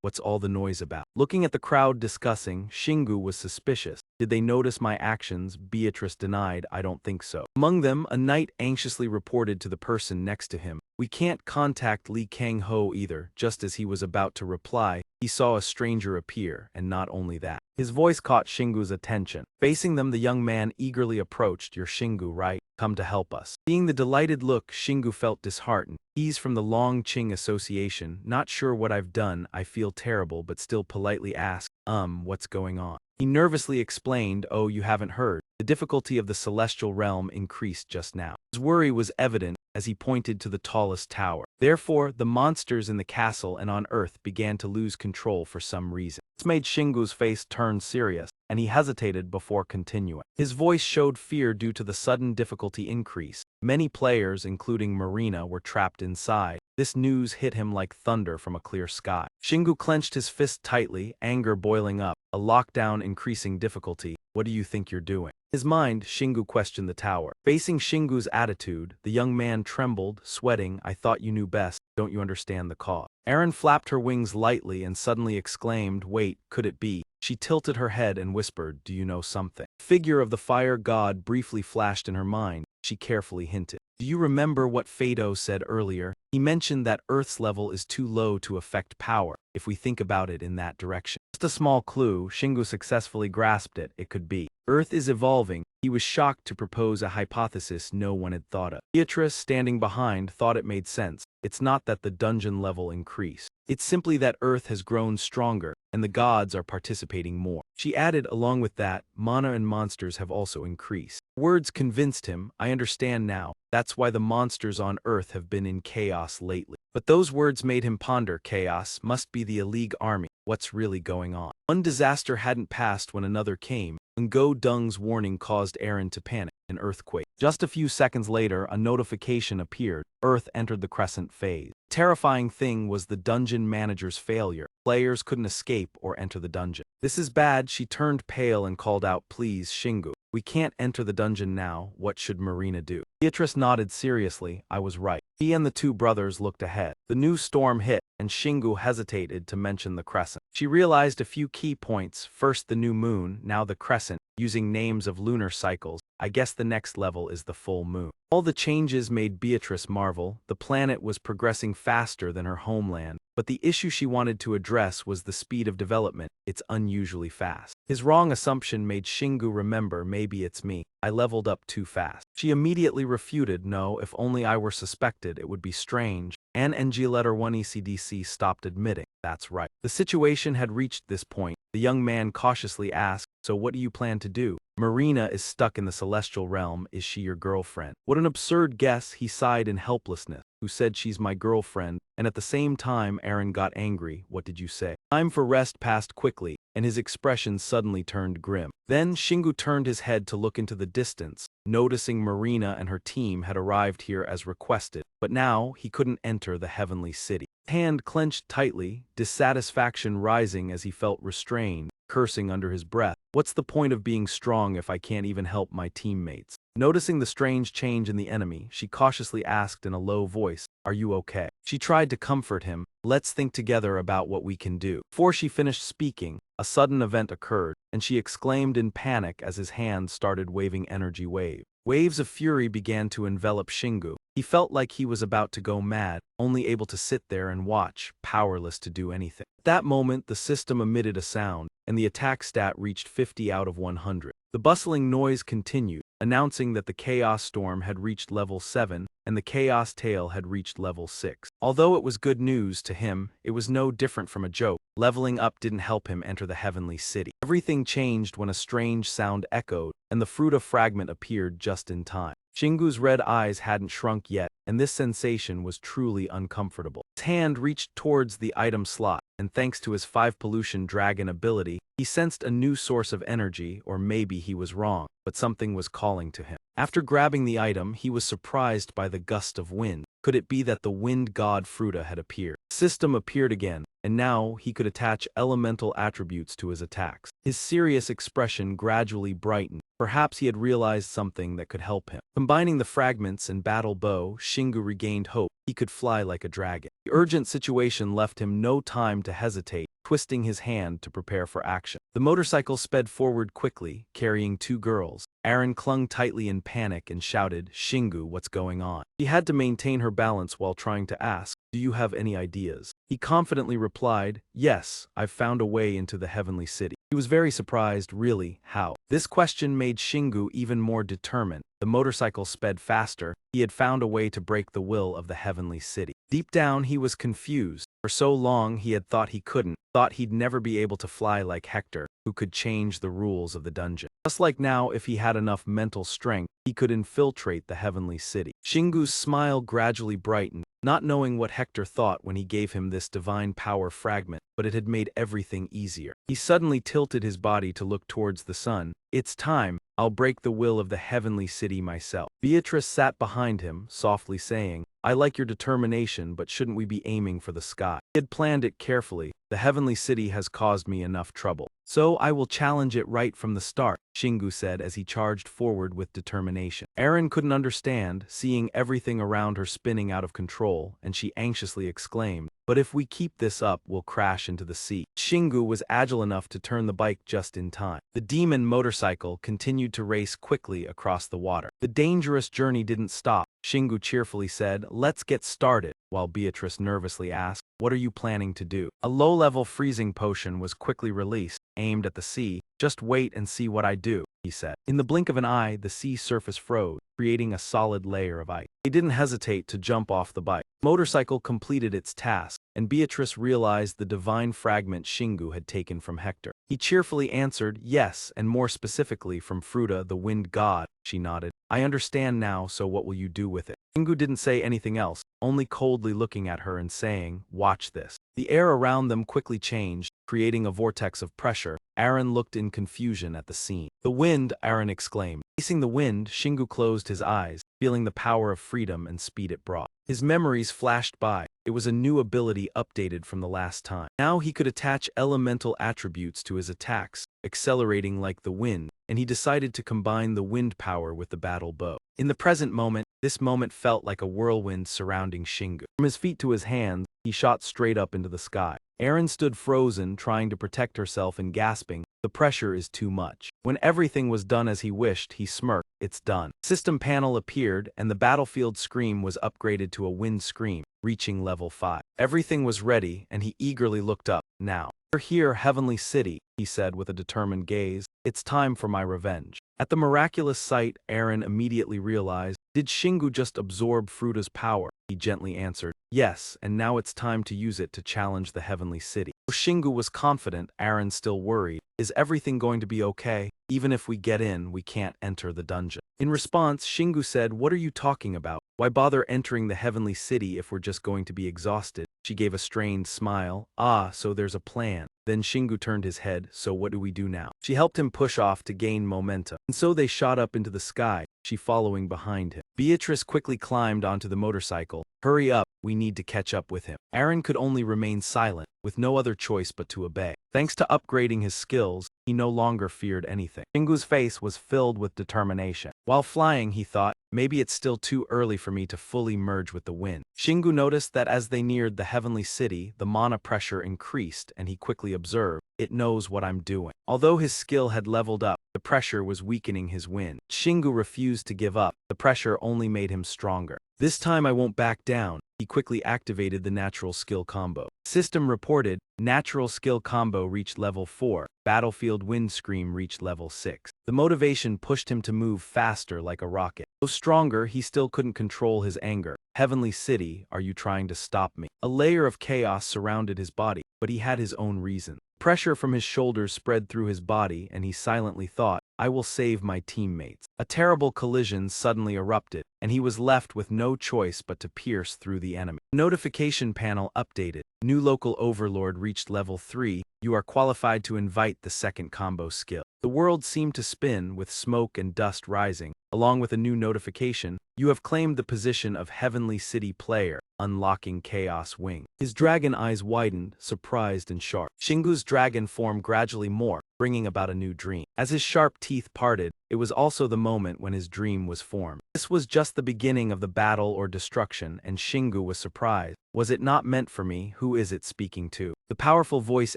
What's all the noise about? Looking at the crowd discussing, Shingu was suspicious. Did they notice my actions? Beatrice denied, I don't think so. Among them, a knight anxiously reported to the person next to him. We can't contact Lee Kang-ho either. Just as he was about to reply, he saw a stranger appear, and not only that. His voice caught Shingu's attention. Facing them, the young man eagerly approached. You're Shingu, right? Come to help us. Seeing the delighted look, Shingu felt disheartened. He's from the Longqing Association. Not sure what I've done. I feel terrible, but still politely asked, what's going on? He nervously explained, oh, you haven't heard. The difficulty of the celestial realm increased just now. His worry was evident as he pointed to the tallest tower. Therefore, the monsters in the castle and on Earth began to lose control for some reason. This made Shingu's face turn serious, and he hesitated before continuing. His voice showed fear due to the sudden difficulty increase. Many players, including Marina, were trapped inside. This news hit him like thunder from a clear sky. Shingu clenched his fist tightly, anger boiling up, a lockdown increasing difficulty. What do you think you're doing? In his mind, Shingu questioned the tower. Facing Shingu's attitude, the young man trembled, sweating. I thought you knew best. Don't you understand the cause? Eren flapped her wings lightly and suddenly exclaimed, wait, could it be? She tilted her head and whispered, do you know something? The figure of the fire god briefly flashed in her mind. She carefully hinted. Do you remember what Fado said earlier? He mentioned that Earth's level is too low to affect power, if we think about it in that direction. Just a small clue, Shingu successfully grasped it. It could be. Earth is evolving. He was shocked to propose a hypothesis no one had thought of. Beatrice, standing behind, thought it made sense. It's not that the dungeon level increased. It's simply that Earth has grown stronger, and the gods are participating more. She added, along with that, mana and monsters have also increased. Words convinced him. I understand now. That's why the monsters on Earth have been in chaos lately. But those words made him ponder. Chaos must be the League army. What's really going on? One disaster hadn't passed when another came. Ngo Dung's warning caused Eren to panic. An earthquake. Just a few seconds later, a notification appeared. Earth entered the crescent phase. The terrifying thing was the dungeon manager's failure. Players couldn't escape or enter the dungeon. This is bad. She turned pale and called out, please, Shingu. We can't enter the dungeon now. What should Marina do? Beatrice nodded seriously. I was right. He and the two brothers looked ahead. The new storm hit, and Shingu hesitated to mention the crescent. She realized a few key points. First the new moon, now the crescent, using names of lunar cycles. I guess the next level is the full moon. All the changes made Beatrice marvel. The planet was progressing faster than her homeland, but the issue she wanted to address was the speed of development. It's unusually fast. His wrong assumption made Shingu remember, maybe it's me. I leveled up too fast. She immediately refuted, no, if only I were suspected, it would be strange. And NG letter 1 ECDC stopped admitting. That's right. The situation had reached this point. The young man cautiously asked, so what do you plan to do? Marina is stuck in the celestial realm. Is she your girlfriend? What an absurd guess, he sighed in helplessness. Who said she's my girlfriend? And at the same time, Eren got angry. What did you say? Time for rest passed quickly, and his expression suddenly turned grim. Then Shingu turned his head to look into the distance, noticing Marina and her team had arrived here as requested. But now, he couldn't enter the heavenly city. His hand clenched tightly, dissatisfaction rising as he felt restrained, cursing under his breath. What's the point of being strong if I can't even help my teammates? Noticing the strange change in the enemy, she cautiously asked in a low voice, are you okay? She tried to comfort him. Let's think together about what we can do. Before she finished speaking, a sudden event occurred, and she exclaimed in panic as his hand started waving energy wave. Waves of fury began to envelop Shingu. He felt like he was about to go mad, only able to sit there and watch, powerless to do anything. At that moment, the system emitted a sound, and the attack stat reached 50 out of 100. The bustling noise continued, announcing that the Chaos Storm had reached level 7, and the Chaos Tail had reached level 6. Although it was good news to him, it was no different from a joke. Leveling up didn't help him enter the Heavenly City. Everything changed when a strange sound echoed, and the Fruta fragment appeared just in time. Shingu's red eyes hadn't shrunk yet, and this sensation was truly uncomfortable. His hand reached towards the item slot, and thanks to his 5 pollution dragon ability, he sensed a new source of energy, or maybe he was wrong, but something was calling to him. After grabbing the item, he was surprised by the gust of wind. Could it be that the wind god Fruta had appeared? The system appeared again, and now he could attach elemental attributes to his attacks. His serious expression gradually brightened. Perhaps he had realized something that could help him. Combining the fragments and battle bow, Shingu regained hope. He could fly like a dragon. The urgent situation left him no time to hesitate, twisting his hand to prepare for action. The motorcycle sped forward quickly, carrying 2 girls. Aaron clung tightly in panic and shouted, "Shingu, what's going on?" She had to maintain her balance while trying to ask, "Do you have any ideas?" He confidently replied, "Yes, I've found a way into the Heavenly City." He was very surprised, really, how? This question made Shingu even more determined. The motorcycle sped faster. He had found a way to break the will of the Heavenly City. Deep down, he was confused. For so long, he had thought he couldn't, thought he'd never be able to fly like Hector, who could change the rules of the dungeon. Just like now, if he had enough mental strength, he could infiltrate the Heavenly City. Shingu's smile gradually brightened, not knowing what Hector thought when he gave him this divine power fragment, but it had made everything easier. He suddenly tilted his body to look towards the sun. "It's time. I'll break the will of the Heavenly City myself." Beatrice sat behind him, softly saying, "I like your determination, but shouldn't we be aiming for the sky?" He had planned it carefully. "The Heavenly City has caused me enough trouble, so I will challenge it right from the start," Shingu said as he charged forward with determination. Aaron couldn't understand, seeing everything around her spinning out of control, and she anxiously exclaimed, "But if we keep this up, we'll crash into the sea." Shingu was agile enough to turn the bike just in time. The demon motorcycle continued to race quickly across the water. The dangerous journey didn't stop. Shingu cheerfully said, "Let's get started," while Beatrice nervously asked, "What are you planning to do?" A low-level freezing potion was quickly released, aimed at the sea. "Just wait and see what I do," he said. In the blink of an eye, the sea surface froze, creating a solid layer of ice. He didn't hesitate to jump off the bike. The motorcycle completed its task, and Beatrice realized the divine fragment Shingu had taken from Hector. He cheerfully answered, "Yes, and more specifically from Fruta, the wind god." She nodded. "I understand now, so what will you do with it?" Shingu didn't say anything else, only coldly looking at her and saying, "Watch this." The air around them quickly changed, creating a vortex of pressure. Aaron looked in confusion at the scene. "The wind!" Aaron exclaimed. Facing the wind, Shingu closed his eyes, feeling the power of freedom and speed it brought. His memories flashed by. It was a new ability updated from the last time. Now he could attach elemental attributes to his attacks, accelerating like the wind, and he decided to combine the wind power with the battle bow. In the present moment, this moment felt like a whirlwind surrounding Shingu. From his feet to his hands, he shot straight up into the sky. Aaron stood frozen, trying to protect herself and gasping, "The pressure is too much." When everything was done as he wished, he smirked, "It's done." System panel appeared, and the battlefield scream was upgraded to a wind scream, reaching level 5. Everything was ready, and he eagerly looked up. "Now, we're here, Heavenly City," he said with a determined gaze. "It's time for my revenge." At the miraculous sight, Aaron immediately realized, did Shingu just absorb Fruta's power? He gently answered, "Yes, and now it's time to use it to challenge the Heavenly City." Though Shingu was confident, Aaron still worried. "Is everything going to be okay? Even if we get in, we can't enter the dungeon." In response, Shingu said, "What are you talking about? Why bother entering the Heavenly City if we're just going to be exhausted?" She gave a strained smile. "Ah, so there's a plan." Then Shingu turned his head, "So what do we do now?" She helped him push off to gain momentum, and so they shot up into the sky, she following behind him. Beatrice quickly climbed onto the motorcycle. "Hurry up, we need to catch up with him." Aaron could only remain silent, with no other choice but to obey. Thanks to upgrading his skills, he no longer feared anything. Shingu's face was filled with determination. While flying, he thought, Maybe it's still too early for me to fully merge with the wind. Shingu noticed that as they neared the heavenly city, the mana pressure increased, and he quickly observed, it knows what I'm doing. Although his skill had leveled up, the pressure was weakening his wind. Shingu refused to give up. The pressure only made him stronger. This time I won't back down. He quickly activated the natural skill combo. System reported, natural skill combo reached level 4, battlefield wind scream reached level 6. The motivation pushed him to move faster like a rocket. Though stronger, he still couldn't control his anger. Heavenly City, are you trying to stop me? A layer of chaos surrounded his body, but he had his own reason. Pressure from his shoulders spread through his body, and he silently thought, I will save my teammates. A terrible collision suddenly erupted, and he was left with no choice but to pierce through the enemy. The notification panel updated. New local overlord reached level 3. You are qualified to invite the second combo skill. The world seemed to spin with smoke and dust rising. Along with a new notification, you have claimed the position of Heavenly City player, unlocking Chaos Wing. His dragon eyes widened, surprised and sharp. Shingu's dragon form gradually morphed, bringing about a new dream. As his sharp teeth parted, it was also the moment when his dream was formed. This was just the beginning of the battle or destruction, and Shingu was surprised. Was it not meant for me? Who is it speaking to? The powerful voice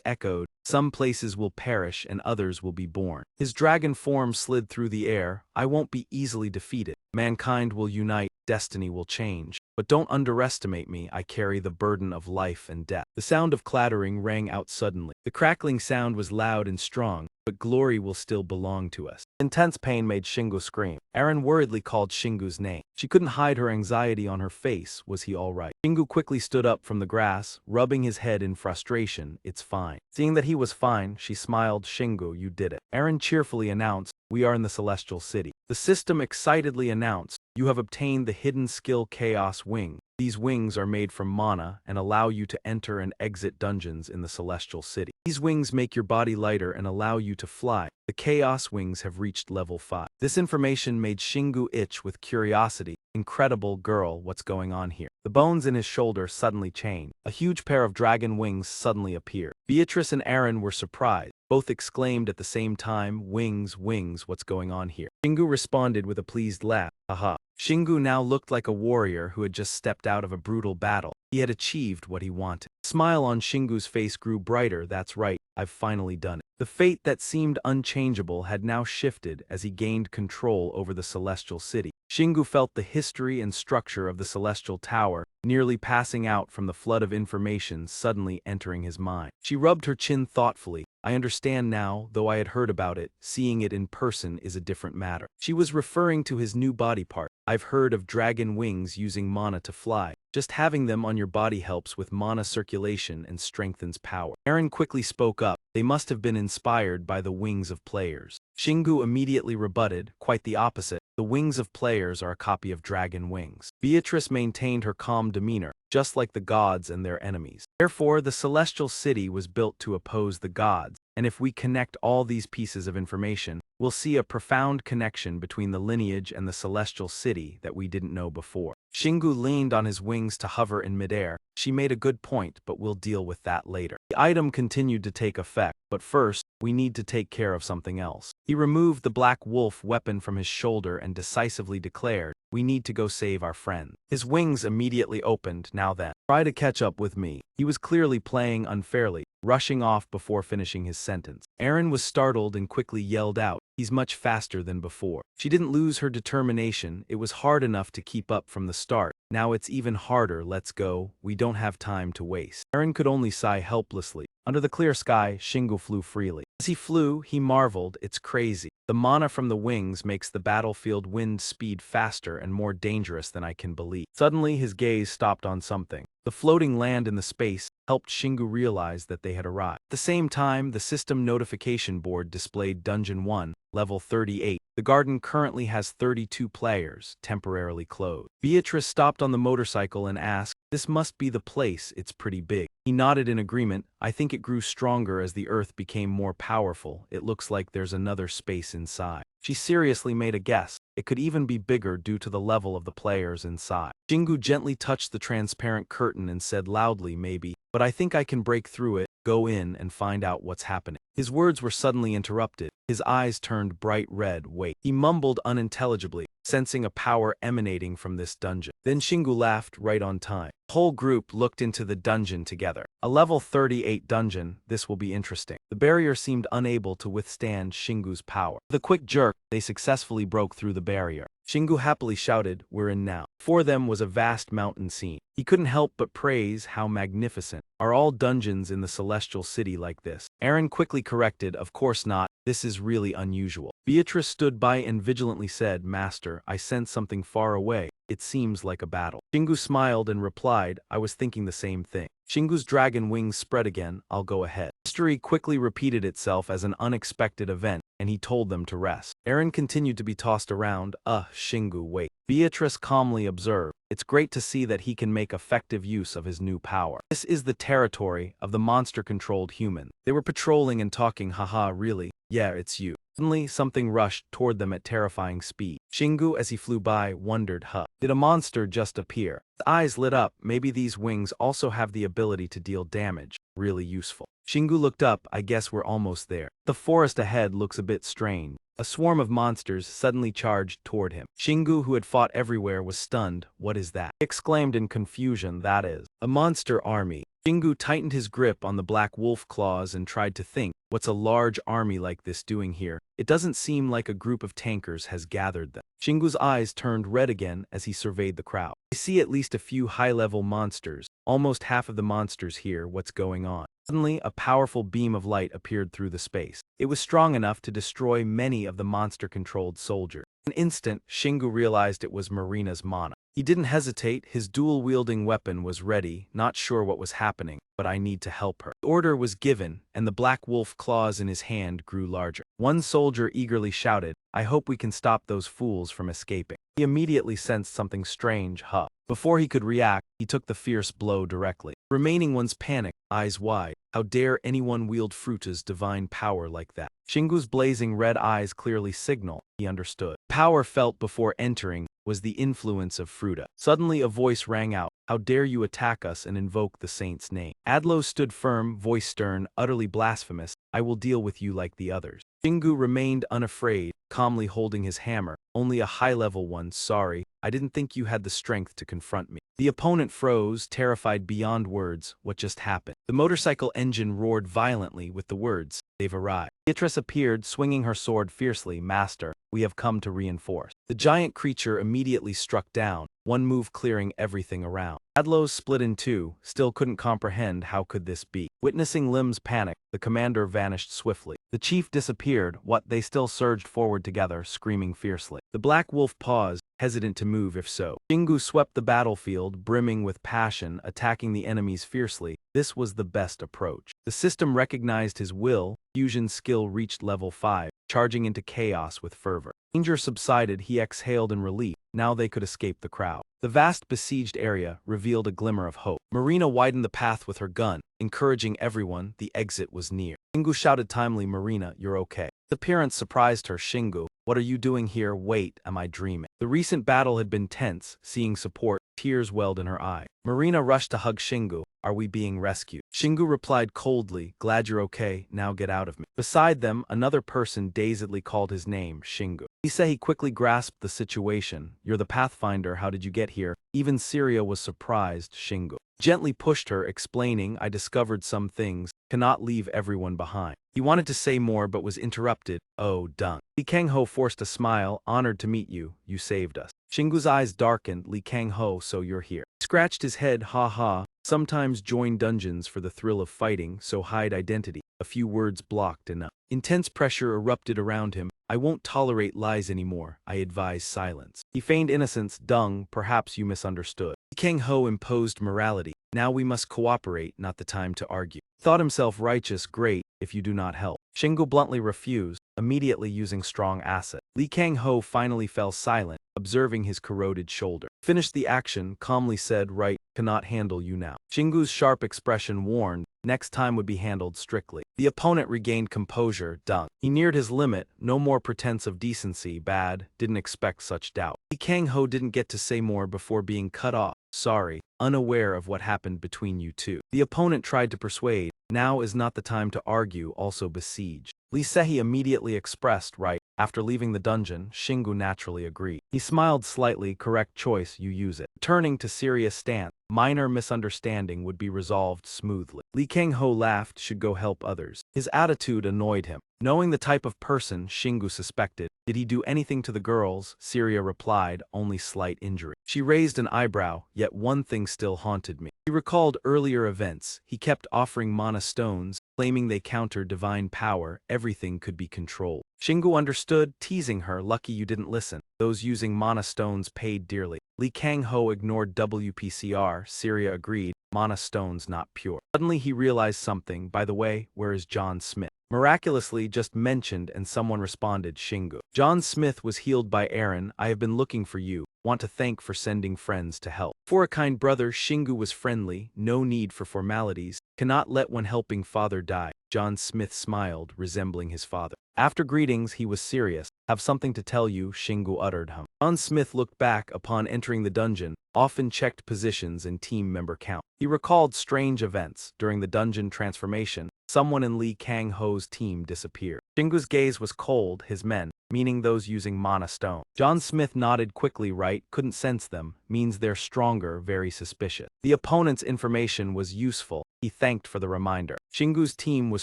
echoed, some places will perish and others will be born. His dragon form slid through the air. I won't be easily defeated. Mankind will unite, destiny will change. But don't underestimate me, I carry the burden of life and death. The sound of clattering rang out suddenly. The crackling sound was loud and strong, but glory will still belong to us. Intense pain made Shingu scream. Eren worriedly called Shingu's name. She couldn't hide her anxiety on her face. Was he all right? Shingu quickly stood up from the grass, rubbing his head in frustration. It's fine. Seeing that he was fine, she smiled. Shingu, you did it. Eren cheerfully announced, we are in the Celestial City. The system excitedly announced, you have obtained the hidden skill Chaos Wing. These wings are made from mana and allow you to enter and exit dungeons in the Celestial City. These wings make your body lighter and allow you to fly. The Chaos Wings have reached level 5. This information made Shingu itch with curiosity. Incredible girl, what's going on here? The bones in his shoulder suddenly changed. A huge pair of dragon wings suddenly appeared. Beatrice and Eren were surprised. Both exclaimed at the same time, wings, wings, what's going on here? Shingu responded with a pleased laugh. Haha. Shingu now looked like a warrior who had just stepped out of a brutal battle. He had achieved what he wanted. The smile on Shingu's face grew brighter. That's right, I've finally done it. The fate that seemed unchangeable had now shifted as he gained control over the Celestial City. Shingu felt the history and structure of the Celestial Tower, nearly passing out from the flood of information suddenly entering his mind. She rubbed her chin thoughtfully. I understand now, though I had heard about it, seeing it in person is a different matter. She was referring to his new body part. I've heard of dragon wings using mana to fly. Just having them on your body helps with mana circulation and strengthens power. Eren quickly spoke up. They must have been inspired by the wings of players. Shingu immediately rebutted, quite the opposite. The wings of players are a copy of dragon wings. Beatrice maintained her calm demeanor, just like the gods and their enemies. Therefore, the Celestial City was built to oppose the gods, and if we connect all these pieces of information, we'll see a profound connection between the lineage and the Celestial City that we didn't know before. Shingu leaned on his wings to hover in midair. She made a good point, but we'll deal with that later. The item continued to take effect, but first, we need to take care of something else. He removed the Black Wolf weapon from his shoulder and decisively declared, we need to go save our friend. His wings immediately opened. Now then, try to catch up with me. He was clearly playing unfairly, rushing off before finishing his sentence. Eren was startled and quickly yelled out, he's much faster than before. She didn't lose her determination. It was hard enough to keep up from the start. Now it's even harder. Let's go. We don't have time to waste. Eren could only sigh helplessly. Under the clear sky, Shingu flew freely. As he flew, he marveled, it's crazy. The mana from the wings makes the battlefield wind speed faster and more dangerous than I can believe. Suddenly, his gaze stopped on something. The floating land in the space helped Shingu realize that they had arrived. At the same time, the system notification board displayed Dungeon 1, level 38. The garden currently has 32 players, temporarily closed. Beatrice stopped on the motorcycle and asked, this must be the place, it's pretty big. He nodded in agreement. I think it grew stronger as the earth became more powerful. It looks like there's another space inside. She seriously made a guess. It could even be bigger due to the level of the players inside. Shingu gently touched the transparent curtain and said loudly, maybe, but I think I can break through it, go in and find out what's happening. His words were suddenly interrupted. His eyes turned bright red. Wait. He mumbled unintelligibly, sensing a power emanating from this dungeon. Then Shingu laughed right on time. The whole group looked into the dungeon together. A level 38 dungeon, this will be interesting. The barrier seemed unable to withstand Shingu's power. With a quick jerk, they successfully broke through the barrier. Shingu happily shouted, "We're in now." Before them was a vast mountain scene. He couldn't help but praise how magnificent. Are all dungeons in the celestial city like this? Aaron quickly corrected, "Of course not. This is really unusual." Beatrice stood by and vigilantly said, "Master, I sense something far away. It seems like a battle." Shingu smiled and replied, "I was thinking the same thing." Shingu's dragon wings spread again. "I'll go ahead." History quickly repeated itself as an unexpected event, and he told them to rest. Aaron continued to be tossed around. Shingu, wait." Beatrice calmly observed, "It's great to see that he can make effective use of his new power. This is the territory of the monster-controlled human." They were patrolling and talking. "Haha, really? Yeah, it's you." Suddenly, something rushed toward them at terrifying speed. Shingu, as he flew by, wondered, did a monster just appear? His eyes lit up. Maybe these wings also have the ability to deal damage. Really useful. Shingu looked up. "I guess we're almost there." The forest ahead looks a bit strange. A swarm of monsters suddenly charged toward him. Shingu, who had fought everywhere, was stunned. "What is that?" He exclaimed in confusion. "That is a monster army." Shingu tightened his grip on the black wolf claws and tried to think, what's a large army like this doing here? It doesn't seem like a group of tankers has gathered them. Shingu's eyes turned red again as he surveyed the crowd. "I see at least a few high-level monsters. Almost half of the monsters here. What's going on?" Suddenly, a powerful beam of light appeared through the space. It was strong enough to destroy many of the monster-controlled soldiers. In an instant, Shingu realized it was Marina's mana. He didn't hesitate. His dual-wielding weapon was ready, not sure what was happening, but I need to help her. The order was given, and the black wolf claws in his hand grew larger. One soldier eagerly shouted, "I hope we can stop those fools from escaping." He immediately sensed something strange. Before he could react, he took the fierce blow directly. The remaining ones panicked, eyes wide. How dare anyone wield Fruta's divine power like that? Shingu's blazing red eyes clearly signal he understood. Power felt before entering was the influence of Fruta. Suddenly a voice rang out, "How dare you attack us and invoke the saint's name?" Adlo stood firm, voice stern, utterly blasphemous. "I will deal with you like the others." Shingu remained unafraid, calmly holding his hammer. "Only a high-level one, sorry. I didn't think you had the strength to confront me." The opponent froze, terrified beyond words. What just happened? The motorcycle engine roared violently with the words, "They've arrived." Beatrice appeared, swinging her sword fiercely. "Master, we have come to reinforce." The giant creature immediately struck down, one move clearing everything around. Adlos split in two, still couldn't comprehend how could this be. Witnessing Lim's panic, the commander vanished swiftly. The chief disappeared. They still surged forward together, screaming fiercely. The black wolf paused, hesitant to move if so. Shingu swept the battlefield, brimming with passion, attacking the enemies fiercely. This was the best approach. The system recognized his will. Fusion skill reached level 5, charging into chaos with fervor. Danger subsided. He exhaled in relief. Now they could escape the crowd. The vast besieged area revealed a glimmer of hope. Marina widened the path with her gun, encouraging everyone. The exit was near. Shingu shouted timely, "Marina, you're okay." The appearance surprised her. "Shingu, what are you doing here? Wait, am I dreaming?" The recent battle had been tense. Seeing support, tears welled in her eyes. Marina rushed to hug Shingu. "Are we being rescued?" Shingu replied coldly, "Glad you're okay, now get out of me." Beside them, another person dazedly called his name, Shingu. He quickly grasped the situation. "You're the Pathfinder, how did you get here?" Even Syria was surprised. Shingu gently pushed her, explaining, "I discovered some things, cannot leave everyone behind." He wanted to say more but was interrupted. "Oh, dunk." Li Kangho forced a smile. "Honored to meet you, you saved us." Shingu's eyes darkened. "Li Kangho, so you're here." He scratched his head. "Ha. Sometimes join dungeons for the thrill of fighting, so hide identity." A few words blocked enough. Intense pressure erupted around him. "I won't tolerate lies anymore. I advise silence." He feigned innocence. "Dung, perhaps you misunderstood." Kang Ho imposed morality. "Now we must cooperate, not the time to argue." He thought himself righteous. "Great, if you do not help." Shingu bluntly refused, immediately using strong acid. Li Kang Ho finally fell silent, observing his corroded shoulder. Finished the action, calmly said, "Right, cannot handle you now." Shingu's sharp expression warned, next time would be handled strictly. The opponent regained composure. Dunk. He neared his limit, no more pretense of decency. Bad, didn't expect such doubt. Li Kang Ho didn't get to say more before being cut off. sorry, unaware of what happened between you two. The opponent tried to persuade, now is not the time to argue, also besiege. Lee Sehi immediately expressed, right. After leaving the dungeon, Shingu naturally agreed. He smiled slightly, correct choice, you use it. Turning to serious stance, minor misunderstanding would be resolved smoothly. Lee Kang-ho laughed, should go help others. His attitude annoyed him. Knowing the type of person Shingu suspected, did he do anything to the girls? Syria replied, only slight injury. She raised an eyebrow, yet one thing still haunted me. He recalled earlier events. He kept offering mana stones, claiming they counter divine power, everything could be controlled. Shingu understood, teasing her, lucky you didn't listen. Those using mana stones paid dearly. Lee Kang-ho ignored WPCR, Syria agreed, mana stones not pure. Suddenly he realized something, by the way, where is John Smith? Miraculously just mentioned and someone responded, Shingu. John Smith was healed by Aaron, I have been looking for you, want to thank for sending friends to help. For a kind brother, Shingu was friendly, no need for formalities, cannot let one helping father die. John Smith smiled, resembling his father. After greetings he was serious, have something to tell you, Shingu uttered hum. John Smith looked back upon entering the dungeon, often checked positions and team member count. He recalled strange events, during the dungeon transformation, someone in Lee Kang-ho's team disappeared. Shingu's gaze was cold, his men, meaning those using mana stone. John Smith nodded quickly, right, couldn't sense them, means they're stronger, very suspicious. The opponent's information was useful, he thanked for the reminder. Shingu's team was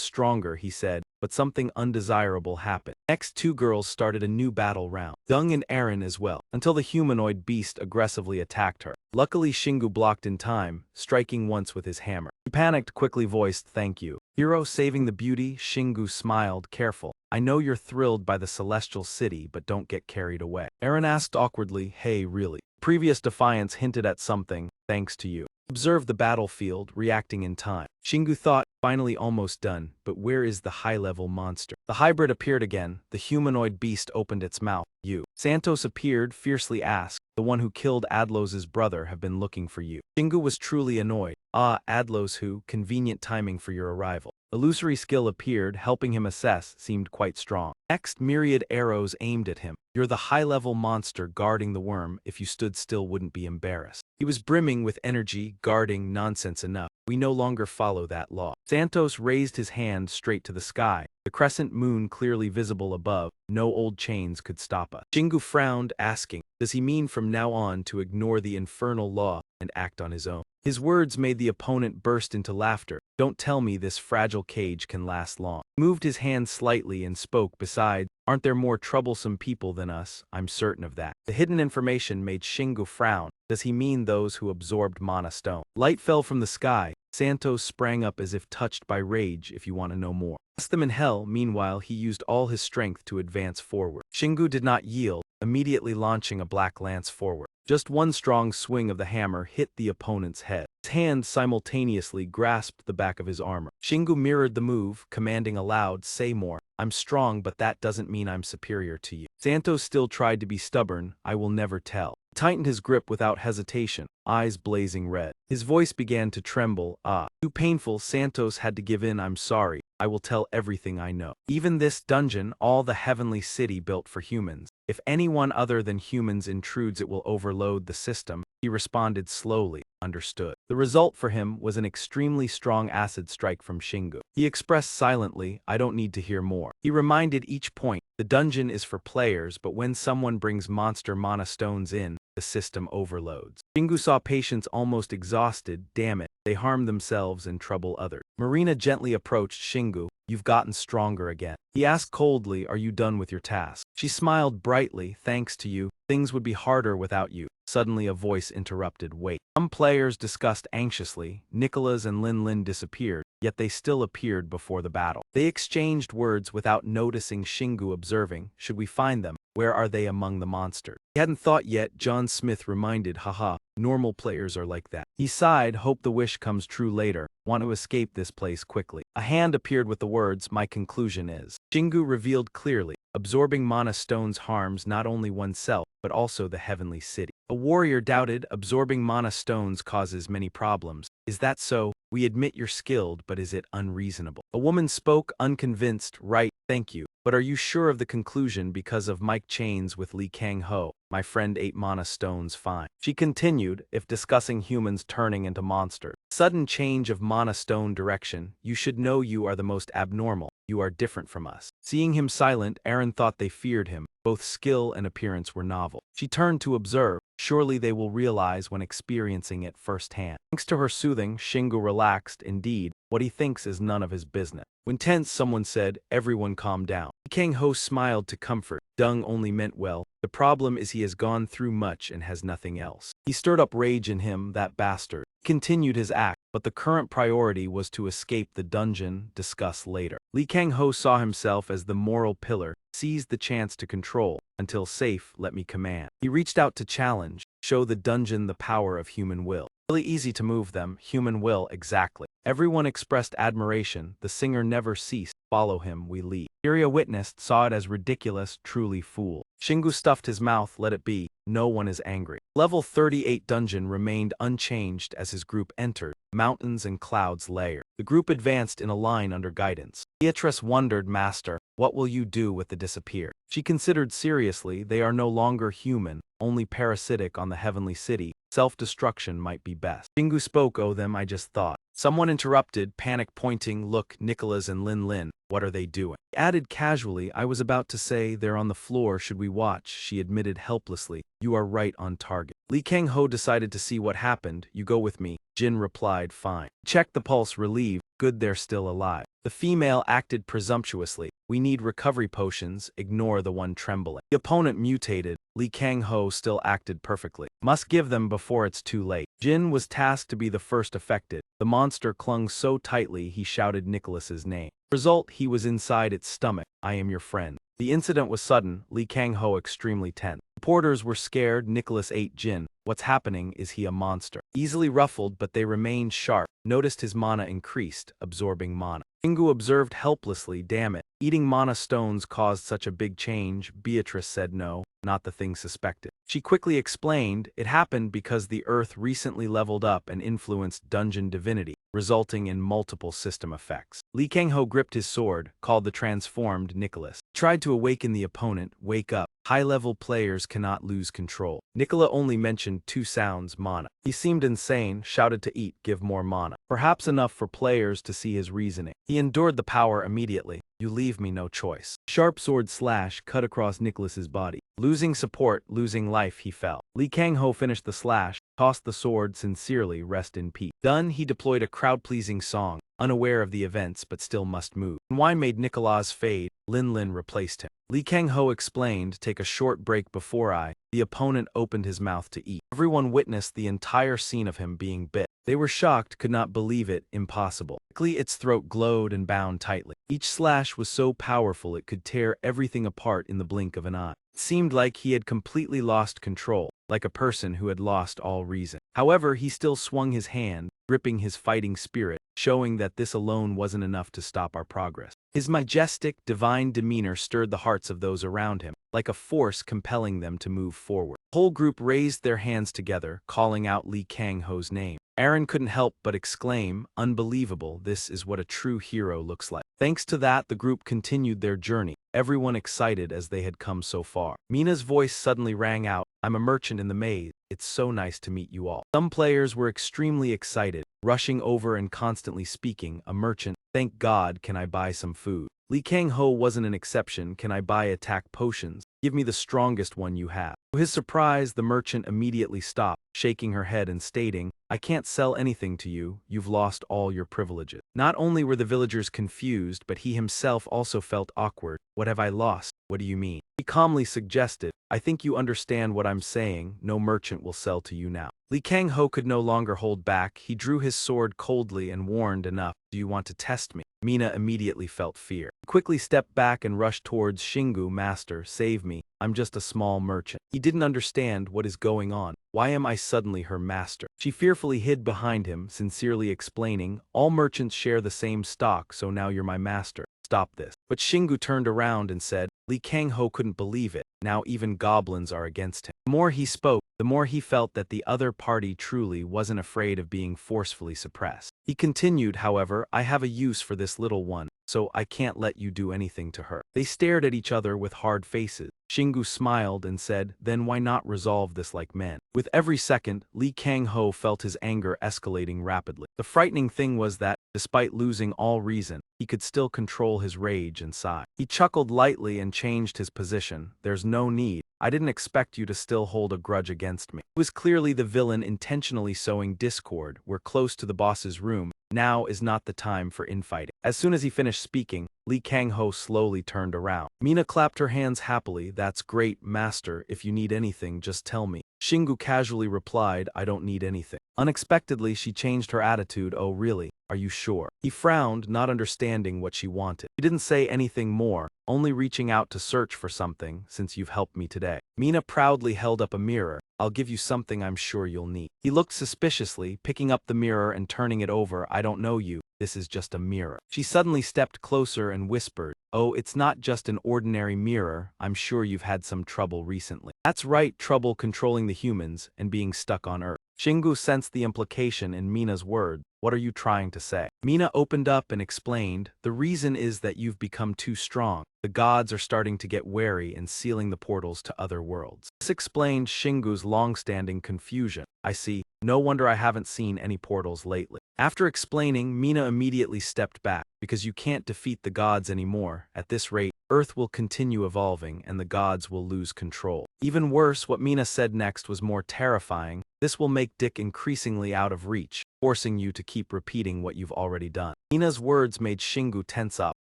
stronger, he said, but something undesirable happened. Next, two girls started a new battle round, Dung and Aaron as well, until the humanoid beast aggressively attacked her. Luckily Shingu blocked in time, striking once with his hammer. He panicked, quickly voiced, thank you. Hero saving the beauty, Shingu smiled, careful. I know you're thrilled by the celestial city, but don't get carried away. Aaron asked awkwardly, hey, really? Previous defiance hinted at something, thanks to you. Observed the battlefield, reacting in time. Shingu thought, finally almost done, but where is the high-level monster? The hybrid appeared again, the humanoid beast opened its mouth. You. Santos appeared, fiercely asked, the one who killed Adlos's brother have been looking for you. Shingu was truly annoyed. Ah, Adlos who, convenient timing for your arrival. Illusory skill appeared, helping him assess, seemed quite strong. Next, myriad arrows aimed at him. You're the high-level monster guarding the worm, if you stood still wouldn't be embarrassed. He was brimming with energy, guarding, nonsense enough. We no longer follow that law. Santos raised his hand straight to the sky. The crescent moon clearly visible above, no old chains could stop us. Shingu frowned, asking, does he mean from now on to ignore the infernal law and act on his own? His words made the opponent burst into laughter. Don't tell me this fragile cage can last long. He moved his hand slightly and spoke, besides, aren't there more troublesome people than us? I'm certain of that. The hidden information made Shingu frown. Does he mean those who absorbed mana stone? Light fell from the sky. Santos sprang up as if touched by rage, if you want to know more. Ask them in hell. Meanwhile, he used all his strength to advance forward. Shingu did not yield, immediately launching a black lance forward. Just one strong swing of the hammer hit the opponent's head. His hand simultaneously grasped the back of his armor. Shingu mirrored the move, commanding aloud, say more. I'm strong, but that doesn't mean I'm superior to you. Santos still tried to be stubborn, I will never tell. He tightened his grip without hesitation, eyes blazing red. His voice began to tremble, too painful, Santos had to give in, I'm sorry. I will tell everything I know. Even this dungeon, all the heavenly city built for humans. If anyone other than humans intrudes, it will overload the system. He responded slowly, understood. The result for him was an extremely strong acid strike from Shingu. He expressed silently, I don't need to hear more. He reminded each point, the dungeon is for players, but when someone brings monster mana stones in, the system overloads. Shingu saw patients almost exhausted, damn it, they harm themselves and trouble others. Marina gently approached Shingu, you've gotten stronger again. He asked coldly, are you done with your task? She smiled brightly, thanks to you, things would be harder without you. Suddenly a voice interrupted, wait. Some players discussed anxiously, Nicholas and Lin Lin disappeared, yet they still appeared before the battle. They exchanged words without noticing Shingu observing, should we find them? Where are they among the monsters? He hadn't thought yet, John Smith reminded, haha, normal players are like that. He sighed, hope the wish comes true later, want to escape this place quickly. A hand appeared with the words, my conclusion is. Shingu revealed clearly, absorbing mana stones harms not only oneself, but also the heavenly city. A warrior doubted, absorbing mana stones causes many problems. Is that so? We admit you're skilled, but is it unreasonable? A woman spoke, unconvinced, right, thank you. But are you sure of the conclusion because of Mike Chains with Lee Kang-ho? My friend ate mana stones fine. She continued, if discussing humans turning into monsters. Sudden change of mana stone direction, you should know you are the most abnormal. You are different from us. Seeing him silent, Aaron thought they feared him. Both skill and appearance were novel. She turned to observe. Surely they will realize when experiencing it firsthand. Thanks to her soothing, Shingu relaxed. Indeed, what he thinks is none of his business. When tense, someone said, everyone calm down. Kang-ho smiled to comfort. Dung only meant well. The problem is he has gone through much and has nothing else. He stirred up rage in him, that bastard. He continued his act, but the current priority was to escape the dungeon, discuss later. Lee Kang-ho saw himself as the moral pillar, seized the chance to control. Until safe, let me command. He reached out to challenge, show the dungeon the power of human will. Really easy to move them, human will exactly. Everyone expressed admiration, the singer never ceased. Follow him, we lead. Iria witnessed, saw it as ridiculous, truly fool. Shingu stuffed his mouth, let it be. No one is angry. Level 38 dungeon remained unchanged as his group entered. Mountains and clouds layered. The group advanced in a line under guidance. Beatrice wondered, Master, what will you do with the disappear? She considered seriously, they are no longer human, only parasitic on the heavenly city. Self-destruction might be best. Shingu spoke, oh them I just thought. Someone interrupted, panic pointing, look, Nicholas and Lin Lin, what are they doing? He added casually, I was about to say, they're on the floor, should we watch? She admitted helplessly, you are right on target. Lee Kang-ho decided to see what happened, you go with me. Jin replied, fine. Check the pulse, relieved, good they're still alive. The female acted presumptuously, we need recovery potions, ignore the one trembling. The opponent mutated, Lee Kang-ho still acted perfectly. Must give them before it's too late. Jin was tasked to be the first affected. The monster clung so tightly he shouted Nicholas's name. Result, he was inside its stomach. I am your friend. The incident was sudden, Lee Kang-ho extremely tense. Reporters were scared, Nicholas ate Jin. What's happening, is he a monster? Easily ruffled, but they remained sharp. Noticed his mana increased, absorbing mana. Shingu observed helplessly, damn it. Eating mana stones caused such a big change. Beatrice said no, not the thing suspected. She quickly explained, it happened because the earth recently leveled up and influenced dungeon divinity, resulting in multiple system effects. Lee Kang-ho gripped his sword, called the transformed Nicholas. Tried to awaken the opponent, wake up. High-level players cannot lose control. Nicola only mentioned 2 sounds, mana. He seemed insane, shouted to eat, give more mana. Perhaps enough for players to see his reasoning. He endured the power immediately. You leave me no choice. Sharp sword slash cut across Nicholas's body. Losing support, losing life, he fell. Lee Kang-ho finished the slash, tossed the sword sincerely, rest in peace. Done, he deployed a crowd-pleasing song, unaware of the events but still must move. Why made Nicholas fade? Lin Lin replaced him. Lee Kang-ho explained, take a short break before the opponent opened his mouth to eat. Everyone witnessed the entire scene of him being bit. They were shocked, could not believe it, impossible. Quickly its throat glowed and bound tightly. Each slash was so powerful it could tear everything apart in the blink of an eye. It seemed like he had completely lost control, like a person who had lost all reason. However, he still swung his hand, gripping his fighting spirit, showing that this alone wasn't enough to stop our progress. His majestic, divine demeanor stirred the hearts of those around him, like a force compelling them to move forward. The whole group raised their hands together, calling out Lee Kang-ho's name. Aaron couldn't help but exclaim, unbelievable, this is what a true hero looks like. Thanks to that, the group continued their journey, everyone excited as they had come so far. Mina's voice suddenly rang out, I'm a merchant in the maze, it's so nice to meet you all. Some players were extremely excited, rushing over and constantly speaking, a merchant, thank God, can I buy some food? Lee Kang-ho wasn't an exception, can I buy attack potions? Give me the strongest one you have. To his surprise, the merchant immediately stopped, shaking her head and stating, I can't sell anything to you, you've lost all your privileges. Not only were the villagers confused, but he himself also felt awkward. What have I lost? What do you mean? He calmly suggested, I think you understand what I'm saying, no merchant will sell to you now. Lee Kang-ho could no longer hold back, he drew his sword coldly and warned enough, do you want to test me? Mina immediately felt fear. He quickly stepped back and rushed towards Shingu, master, save me, I'm just a small merchant. He didn't understand what is going on. Why am I suddenly her master? She fearfully hid behind him, sincerely explaining, all merchants share the same stock, so now you're my master. Stop this. But Shingu turned around and said, Li Kangho couldn't believe it. Now even goblins are against him. The more he spoke, the more he felt that the other party truly wasn't afraid of being forcefully suppressed. He continued, however, I have a use for this little one, so I can't let you do anything to her. They stared at each other with hard faces. Shingu smiled and said, then why not resolve this like men? With every second, Li Kangho felt his anger escalating rapidly. The frightening thing was that, despite losing all reason, he could still control his rage and sigh. He chuckled lightly and changed his position. There's no need. I didn't expect you to still hold a grudge against me. It was clearly the villain intentionally sowing discord. We're close to the boss's room. Now is not the time for infighting. As soon as he finished speaking, Li Kangho slowly turned around. Mina clapped her hands happily. That's great, master. If you need anything, just tell me. Shingu casually replied, I don't need anything. Unexpectedly, she changed her attitude. Oh really? Are you sure? He frowned, not understanding what she wanted. She didn't say anything more, only reaching out to search for something, since you've helped me today. Mina proudly held up a mirror. I'll give you something I'm sure you'll need. He looked suspiciously, picking up the mirror and turning it over. I don't know you. This is just a mirror. She suddenly stepped closer and whispered, oh, it's not just an ordinary mirror. I'm sure you've had some trouble recently. That's right, trouble controlling the humans and being stuck on Earth. Shingu sensed the implication in Mina's words. What are you trying to say? Mina opened up and explained, the reason is that you've become too strong. The gods are starting to get wary and sealing the portals to other worlds. This explained Shingu's long-standing confusion. I see. No wonder I haven't seen any portals lately. After explaining, Mina immediately stepped back. Because you can't defeat the gods anymore. At this rate, Earth will continue evolving and the gods will lose control. Even worse, what Mina said next was more terrifying. This will make Dick increasingly out of reach, forcing you to keep repeating what you've already done. Mina's words made Shingu tense up.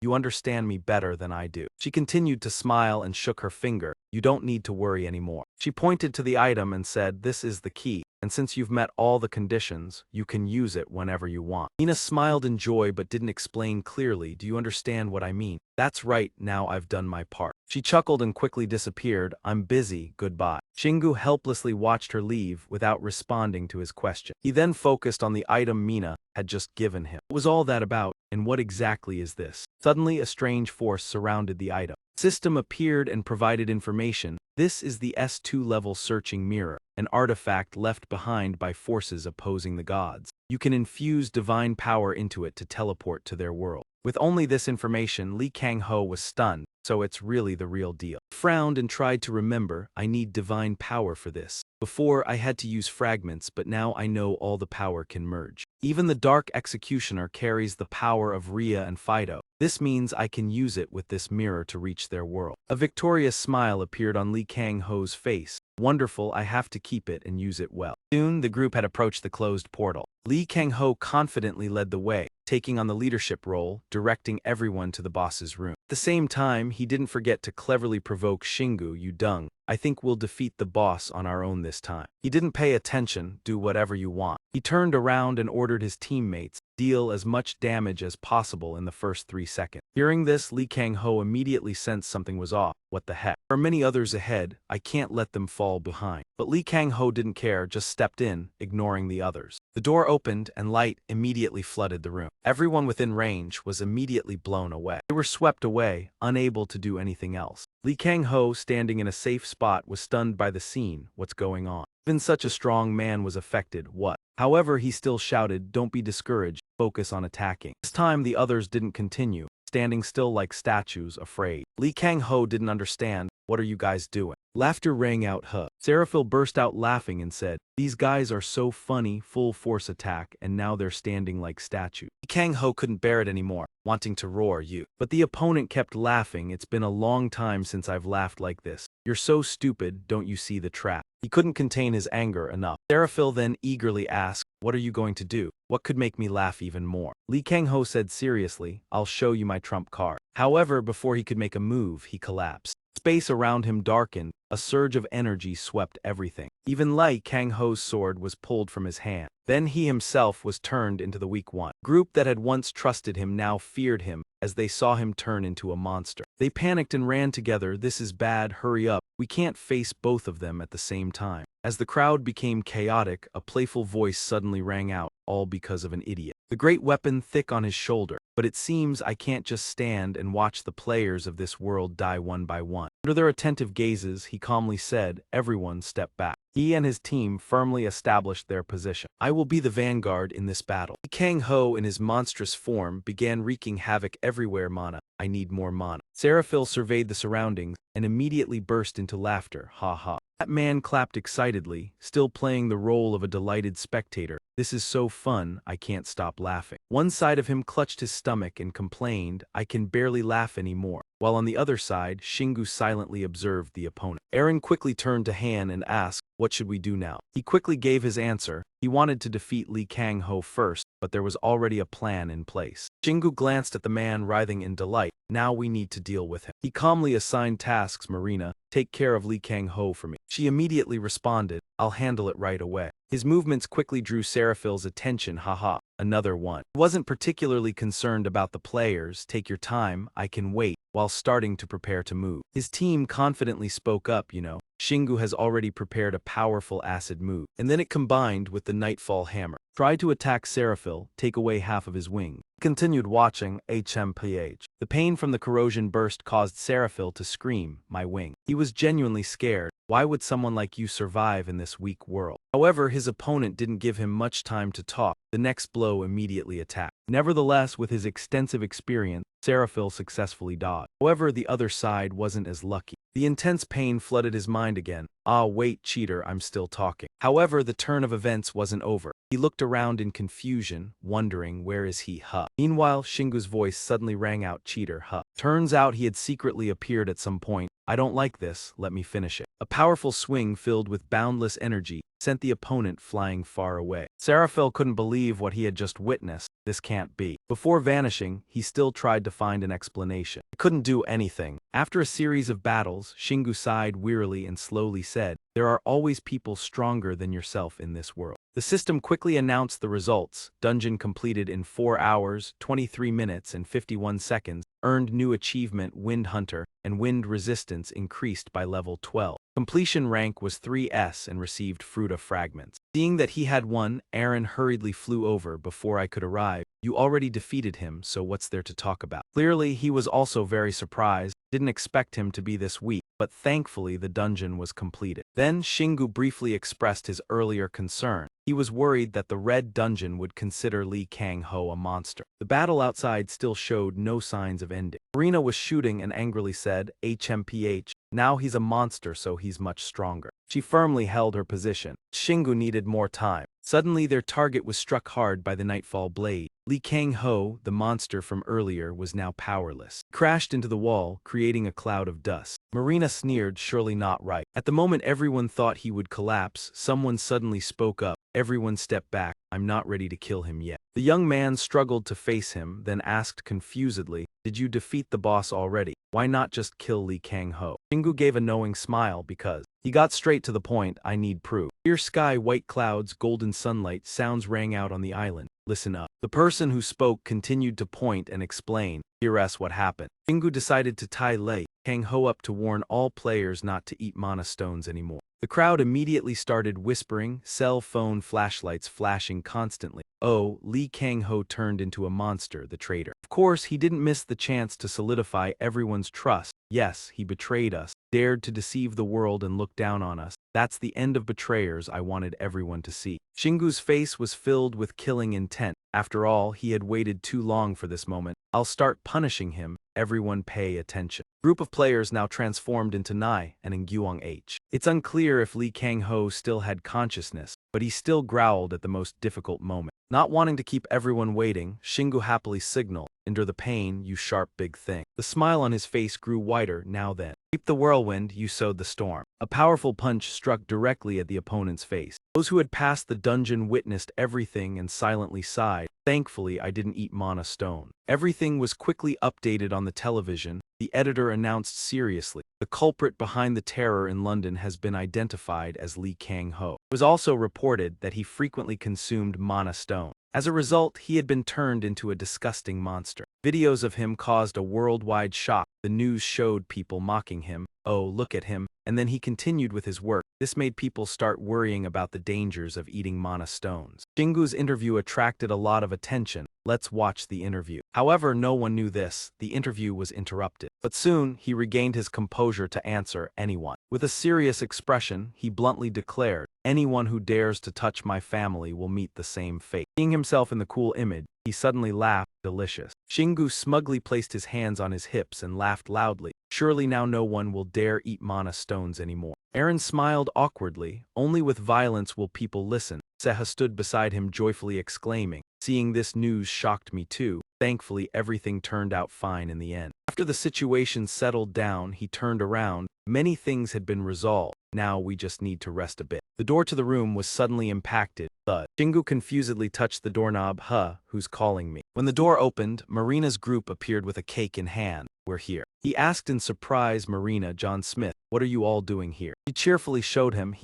You understand me better than I do. She continued to smile and shook her finger. You don't need to worry anymore. She pointed to the item and said, this is the key. And since you've met all the conditions, you can use it whenever you want. Mina smiled in joy but didn't explain clearly. Do you understand what I mean? That's right, now I've done my part. She chuckled and quickly disappeared. I'm busy, goodbye. Shingu helplessly watched her leave without responding to his question. He then focused on the item Mina had just given him. What was all that about, and what exactly is this? Suddenly a strange force surrounded the item. System appeared and provided information. This is the S2 level searching mirror, an artifact left behind by forces opposing the gods. You can infuse divine power into it to teleport to their world. With only this information, Li Kangho was stunned, so it's really the real deal. He frowned and tried to remember, I need divine power for this. Before, I had to use fragments, but now I know all the power can merge. Even the Dark Executioner carries the power of Rhea and Fido. This means I can use it with this mirror to reach their world. A victorious smile appeared on Li Kangho's face. Wonderful, I have to keep it and use it well. Soon, the group had approached the closed portal. Li Kangho confidently led the way, taking on the leadership role, directing everyone to the boss's room. At the same time, he didn't forget to cleverly provoke Shingu, you dung. I think we'll defeat the boss on our own this time. He didn't pay attention, do whatever you want. He turned around and ordered his teammates, deal as much damage as possible in the first 3 seconds. Hearing this, Li Kangho immediately sensed something was off. What the heck? There are many others ahead, I can't let them fall behind. But Li Kangho didn't care, just stepped in, ignoring the others. The door opened and light immediately flooded the room. Everyone within range was immediately blown away. They were swept away, unable to do anything else. Li Kangho, standing in a safe spot, was stunned by the scene. What's going on? Even such a strong man was affected. What? However, he still shouted, don't be discouraged, focus on attacking. This time the others didn't continue, standing still like statues, afraid. Li Kangho didn't understand. What are you guys doing? Laughter rang out. Seraphil burst out laughing and said, these guys are so funny, full force attack, and now they're standing like statues. Li Kangho couldn't bear it anymore, wanting to roar, you. But the opponent kept laughing. It's been a long time since I've laughed like this. You're so stupid, don't you see the trap? He couldn't contain his anger enough. Seraphil then eagerly asked, what are you going to do? What could make me laugh even more? Li Kangho said seriously, I'll show you my trump card. However, before he could make a move, he collapsed. Space around him darkened, a surge of energy swept everything. Even Li Kangho's sword was pulled from his hand. Then he himself was turned into the weak one. The group that had once trusted him now feared him, as they saw him turn into a monster. They panicked and ran together. This is bad, hurry up. We can't face both of them at the same time. As the crowd became chaotic, a playful voice suddenly rang out. all because of an idiot. The great weapon thick on his shoulder, but it seems I can't just stand and watch the players of this world die one by one. Under their attentive gazes, he calmly said, "Everyone step back." He and his team firmly established their position. "I will be the vanguard in this battle." Kang Ho, in his monstrous form, began wreaking havoc everywhere. "Mana, I need more mana." Seraphil surveyed the surroundings and immediately burst into laughter. "Ha ha." That man clapped excitedly, still playing the role of a delighted spectator. "This is so fun, I can't stop laughing." One side of him clutched his stomach and complained, "I can barely laugh anymore." While on the other side, Shingu silently observed the opponent. Eren quickly turned to Han and asked, "What should we do now?" He quickly gave his answer. He wanted to defeat Lee Kang Ho first, but there was already a plan in place. Shingu glanced at the man writhing in delight. "Now we need to deal with him." He calmly assigned tasks. "Marina, take care of Lee Kang Ho for me." She immediately responded, "I'll handle it right away." His movements quickly drew Seraphil's attention. "Haha, another one." He wasn't particularly concerned about the players. "Take your time, I can wait," while starting to prepare to move. His team confidently spoke up, Shingu has already prepared a powerful acid move, and then it combined with the Nightfall Hammer. Try to attack Seraphil, take away half of his wing. He continued watching HMPH. The pain from the corrosion burst caused Seraphil to scream, "My wing." He was genuinely scared. Why would someone like you survive in this weak world? However, his opponent didn't give him much time to talk. The next blow immediately attacked. Nevertheless, with his extensive experience, Seraphil successfully dodged. However, the other side wasn't as lucky. The intense pain flooded his mind again. "Ah, wait, cheater, I'm still talking." However, the turn of events wasn't over. He looked around in confusion, wondering, where is he? Meanwhile, Shingu's voice suddenly rang out, "Cheater, Turns out he had secretly appeared at some point. "I don't like this, let me finish it." A powerful swing filled with boundless energy sent the opponent flying far away. Seraphil couldn't believe what he had just witnessed. This can't be. Before vanishing, he still tried to find an explanation. He couldn't do anything. After a series of battles, Shingu sighed wearily and slowly said, "There are always people stronger than yourself in this world." The system quickly announced the results. Dungeon completed in 4 hours, 23 minutes, and 51 seconds. Earned new achievement Wind Hunter, and wind resistance increased by level 12. Completion rank was 3S and received Fruta fragments. Seeing that he had won, Eren hurriedly flew over before I could arrive. "You already defeated him, so what's there to talk about?" Clearly, he was also very surprised. Didn't expect him to be this weak, but thankfully the dungeon was completed. Then Shingu briefly expressed his earlier concern. He was worried that the Red Dungeon would consider Lee Kang Ho a monster. The battle outside still showed no signs of ending. Marina was shooting and angrily said, "HMPH, now he's a monster, so he's much stronger." She firmly held her position. Shingu needed more time. Suddenly their target was struck hard by the Nightfall blade. Lee Kang Ho, the monster from earlier, was now powerless. He crashed into the wall, creating a cloud of dust. Marina sneered, "Surely not right." At the moment everyone thought he would collapse, someone suddenly spoke up. "Everyone step back, I'm not ready to kill him yet." The young man struggled to face him, then asked confusedly, "Did you defeat the boss already? Why not just kill Lee Kang Ho?" Shingu gave a knowing smile because he got straight to the point. "I need proof." Clear sky, white clouds, golden sunlight, sounds rang out on the island. "Listen up." The person who spoke continued to point and explain. "Here's what happened." Shingu decided to tie Lee Kang Ho up to warn all players not to eat mana stones anymore. The crowd immediately started whispering, cell phone flashlights flashing constantly. Oh, Lee Kang Ho turned into a monster, the traitor. Of course, he didn't miss the chance to solidify everyone's trust. Yes, he betrayed us, dared to deceive the world and look down on us. That's the end of betrayers I wanted everyone to see. Shingu's face was filled with killing intent. After all, he had waited too long for this moment. "I'll start punishing him. Everyone pay attention." Group of players now transformed into Nai and Nguang H. It's unclear if Lee Kang Ho still had consciousness, but he still growled at the most difficult moment. Not wanting to keep everyone waiting, Shingu happily signaled, "Endure the pain, you sharp big thing." The smile on his face grew wider now then. "Keep the whirlwind, you sowed the storm." A powerful punch struck directly at the opponent's face. Those who had passed the dungeon witnessed everything and silently sighed. Thankfully, I didn't eat mana stone. Everything was quickly updated on the television. The editor announced seriously, "The culprit behind the terror in London has been identified as Lee Kang Ho." It was also reported that he frequently consumed mana stone. As a result, he had been turned into a disgusting monster. Videos of him caused a worldwide shock. The news showed people mocking him. Oh, look at him. And then he continued with his work. This made people start worrying about the dangers of eating mana stones. Shingu's interview attracted a lot of attention. Let's watch the interview. However, no one knew this. The interview was interrupted. But soon, he regained his composure to answer anyone. With a serious expression, he bluntly declared, "Anyone who dares to touch my family will meet the same fate." Seeing himself in the cool image, he suddenly laughed, delicious. Shingu smugly placed his hands on his hips and laughed loudly. Surely now no one will dare eat mana stones anymore. Eren smiled awkwardly. Only with violence will people listen. Seha stood beside him joyfully exclaiming, "Seeing this news shocked me too. Thankfully everything turned out fine in the end." After the situation settled down, he turned around. Many things had been resolved. Now we just need to rest a bit. The door to the room was suddenly impacted. Thud. Shingu confusedly touched the doorknob. Who's calling me? When the door opened, Marina's group appeared with a cake in hand. "We're here." He asked in surprise. Marina, John Smith, "What are you all doing here?" She cheerfully showed him,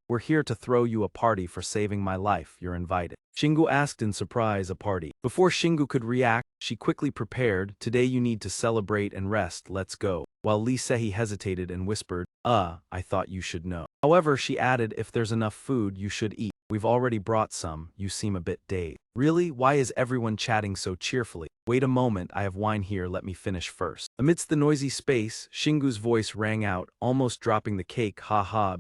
"We're here to throw you a party for saving my life. You're invited." Shingu asked in surprise, "A party?" Before Shingu could react, she quickly prepared, "Today you need to celebrate and rest, let's go." While Lee Sehi hesitated and whispered, I thought you should know." However, she added, "If there's enough food, you should eat. We've already brought some, you seem a bit dazed." "Really? Why is everyone chatting so cheerfully?" "Wait a moment, I have wine here, let me finish first." Amidst the noisy space, Shingu's voice rang out, almost dropping the cake.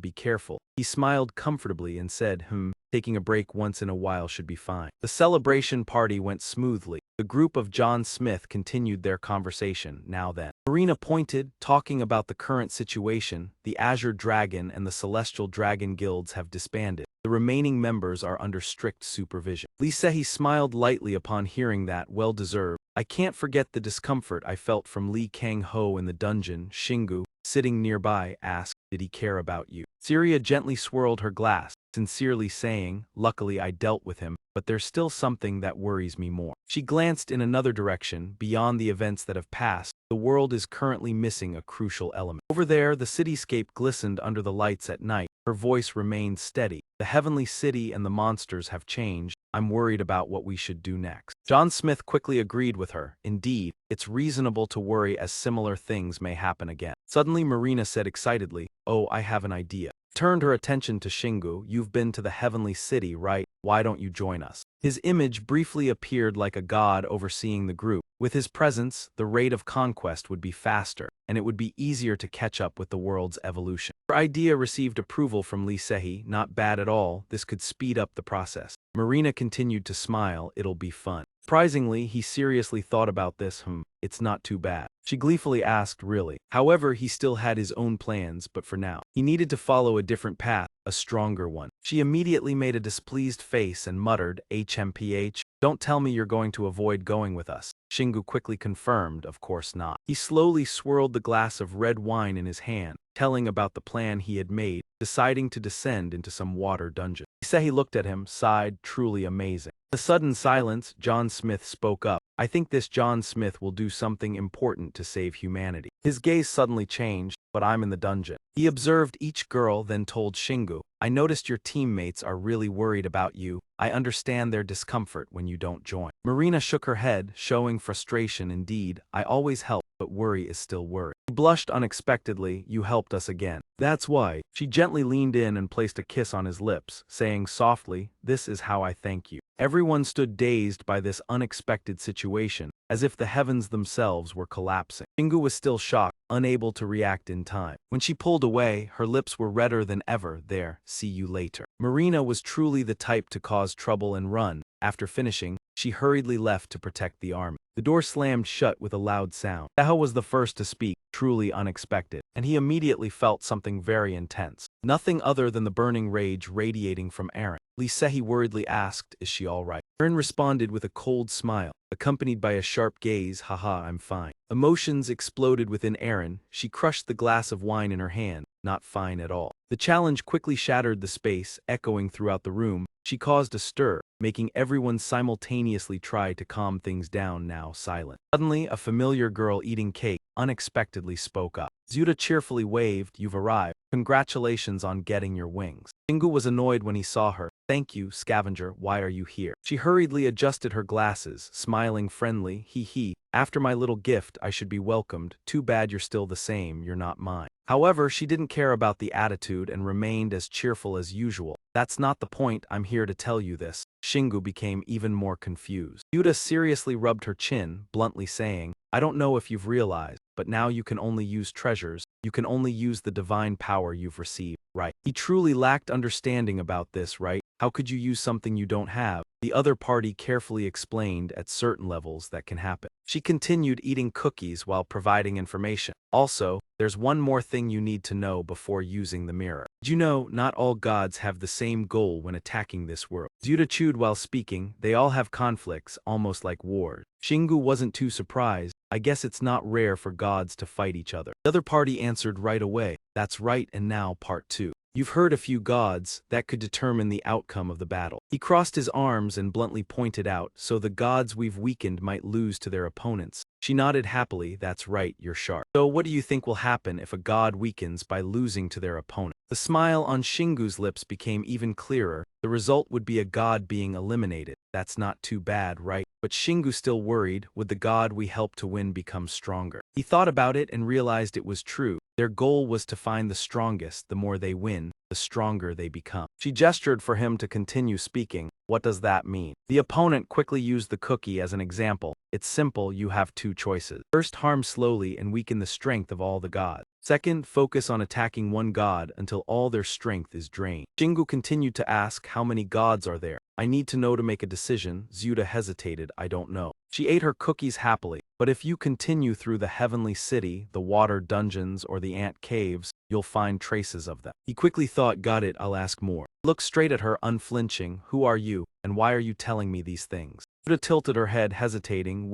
Be careful." He smiled comfortably and said, taking a break once in a while should be fine." The celebration party went smoothly. The group of John Smith continued their conversation, now then. Marina pointed, talking about the current situation. The Azure Dragon and the Celestial Dragon guilds have disbanded. The remaining members are under strict supervision. Lee Sehi smiled lightly upon hearing that, well deserved. "I can't forget the discomfort I felt from Lee Kang-ho in the dungeon." Shingu, sitting nearby, asked, "Did he care about you?" Syria gently swirled her glass, sincerely saying, "Luckily I dealt with him, but there's still something that worries me more." She glanced in another direction, beyond the events that have passed. The world is currently missing a crucial element. Over there, the cityscape glistened under the lights at night. Her voice remained steady. "The heavenly city and the monsters have changed. I'm worried about what we should do next." John Smith quickly agreed with her. "Indeed, it's reasonable to worry as similar things may happen again." Suddenly Marina said excitedly, "Oh, I have an idea." Turned her attention to Shingu. "You've been to the heavenly city, right? Why don't you join us?" His image briefly appeared like a god overseeing the group. With his presence, the rate of conquest would be faster, and it would be easier to catch up with the world's evolution. Her idea received approval from Lee Sehi. "Not bad at all, this could speed up the process." Marina continued to smile. "It'll be fun." Surprisingly, he seriously thought about this. It's not too bad." She gleefully asked, "Really?" However, he still had his own plans, but for now, he needed to follow a different path, a stronger one. She immediately made a displeased face and muttered, "HMPH, don't tell me you're going to avoid going with us." Shingu quickly confirmed, "Of course not." He slowly swirled the glass of red wine in his hand, telling about the plan he had made, deciding to descend into some water dungeon. Sehi looked at him, sighed, "Truly amazing." In the sudden silence, John Smith spoke up. "I think this John Smith will do something important to save humanity." His gaze suddenly changed, "But I'm in the dungeon." He observed each girl, then told Shingu, "I noticed your teammates are really worried about you. I understand their discomfort when you don't join." Marina shook her head, showing frustration. "Indeed, I always help, but worry is still worry." He blushed unexpectedly. "You helped us again. That's why." She gently leaned in and placed a kiss on his lips, saying softly, "This is how I thank you." Everyone stood dazed by this unexpected situation, as if the heavens themselves were collapsing. Shingu was still shocked, unable to react in time. When she pulled away, her lips were redder than ever. "There, see you later." Marina was truly the type to cause trouble and run. After finishing, she hurriedly left to protect the army. The door slammed shut with a loud sound. Seha was the first to speak, truly unexpected, and he immediately felt something very intense. Nothing other than the burning rage radiating from Eren. Lee Sehi worriedly asked, "Is she all right?" Eren responded with a cold smile, accompanied by a sharp gaze. I'm fine." Emotions exploded within Eren. She crushed the glass of wine in her hand. "Not fine at all." The challenge quickly shattered the space, echoing throughout the room. She caused a stir, making everyone simultaneously try to calm things down, now silent. Suddenly, a familiar girl eating cake unexpectedly spoke up. Zuda cheerfully waved, "You've arrived. Congratulations on getting your wings." Shingu was annoyed when he saw her. "Thank you, scavenger, why are you here?" She hurriedly adjusted her glasses, smiling friendly, "Hee hee. After my little gift, I should be welcomed. Too bad you're still the same, you're not mine." However, she didn't care about the attitude and remained as cheerful as usual. "That's not the point, I'm here to tell you this." Shingu became even more confused. Yuta seriously rubbed her chin, bluntly saying, "I don't know if you've realized, but now you can only use treasures, you can only use the divine power you've received, right?" He truly lacked understanding about this, right? How could you use something you don't have? The other party carefully explained at certain levels that can happen. She continued eating cookies while providing information. "Also, there's one more thing you need to know before using the mirror. Did you know not all gods have the same goal when attacking this world?" Zuda chewed while speaking. "They all have conflicts, almost like wars." Shingu wasn't too surprised. "I guess it's not rare for gods to fight each other." The other party answered right away. "That's right, and now part 2. You've heard a few gods that could determine the outcome of the battle." He crossed his arms and bluntly pointed out, "So the gods we've weakened might lose to their opponents." She nodded happily. "That's right, you're sharp. So what do you think will happen if a god weakens by losing to their opponent?" The smile on Shingu's lips became even clearer. "The result would be a god being eliminated. That's not too bad, right?" But Shingu still worried, would the god we helped to win become stronger? He thought about it and realized it was true. Their goal was to find the strongest. The more they win, the stronger they become. She gestured for him to continue speaking. "What does that mean?" The opponent quickly used the cookie as an example. "It's simple, you have two choices. First, harm slowly and weaken the strength of all the gods. Second, focus on attacking one god until all their strength is drained." Shingu continued to ask, "How many gods are there? I need to know to make a decision." Zuda hesitated. "I don't know." She ate her cookies happily. "But if you continue through the heavenly city, the water dungeons, or the ant caves, you'll find traces of them." He quickly thought, "Got it, I'll ask more." Looked straight at her, unflinching. "Who are you, and why are you telling me these things?" Zuda tilted her head, hesitating.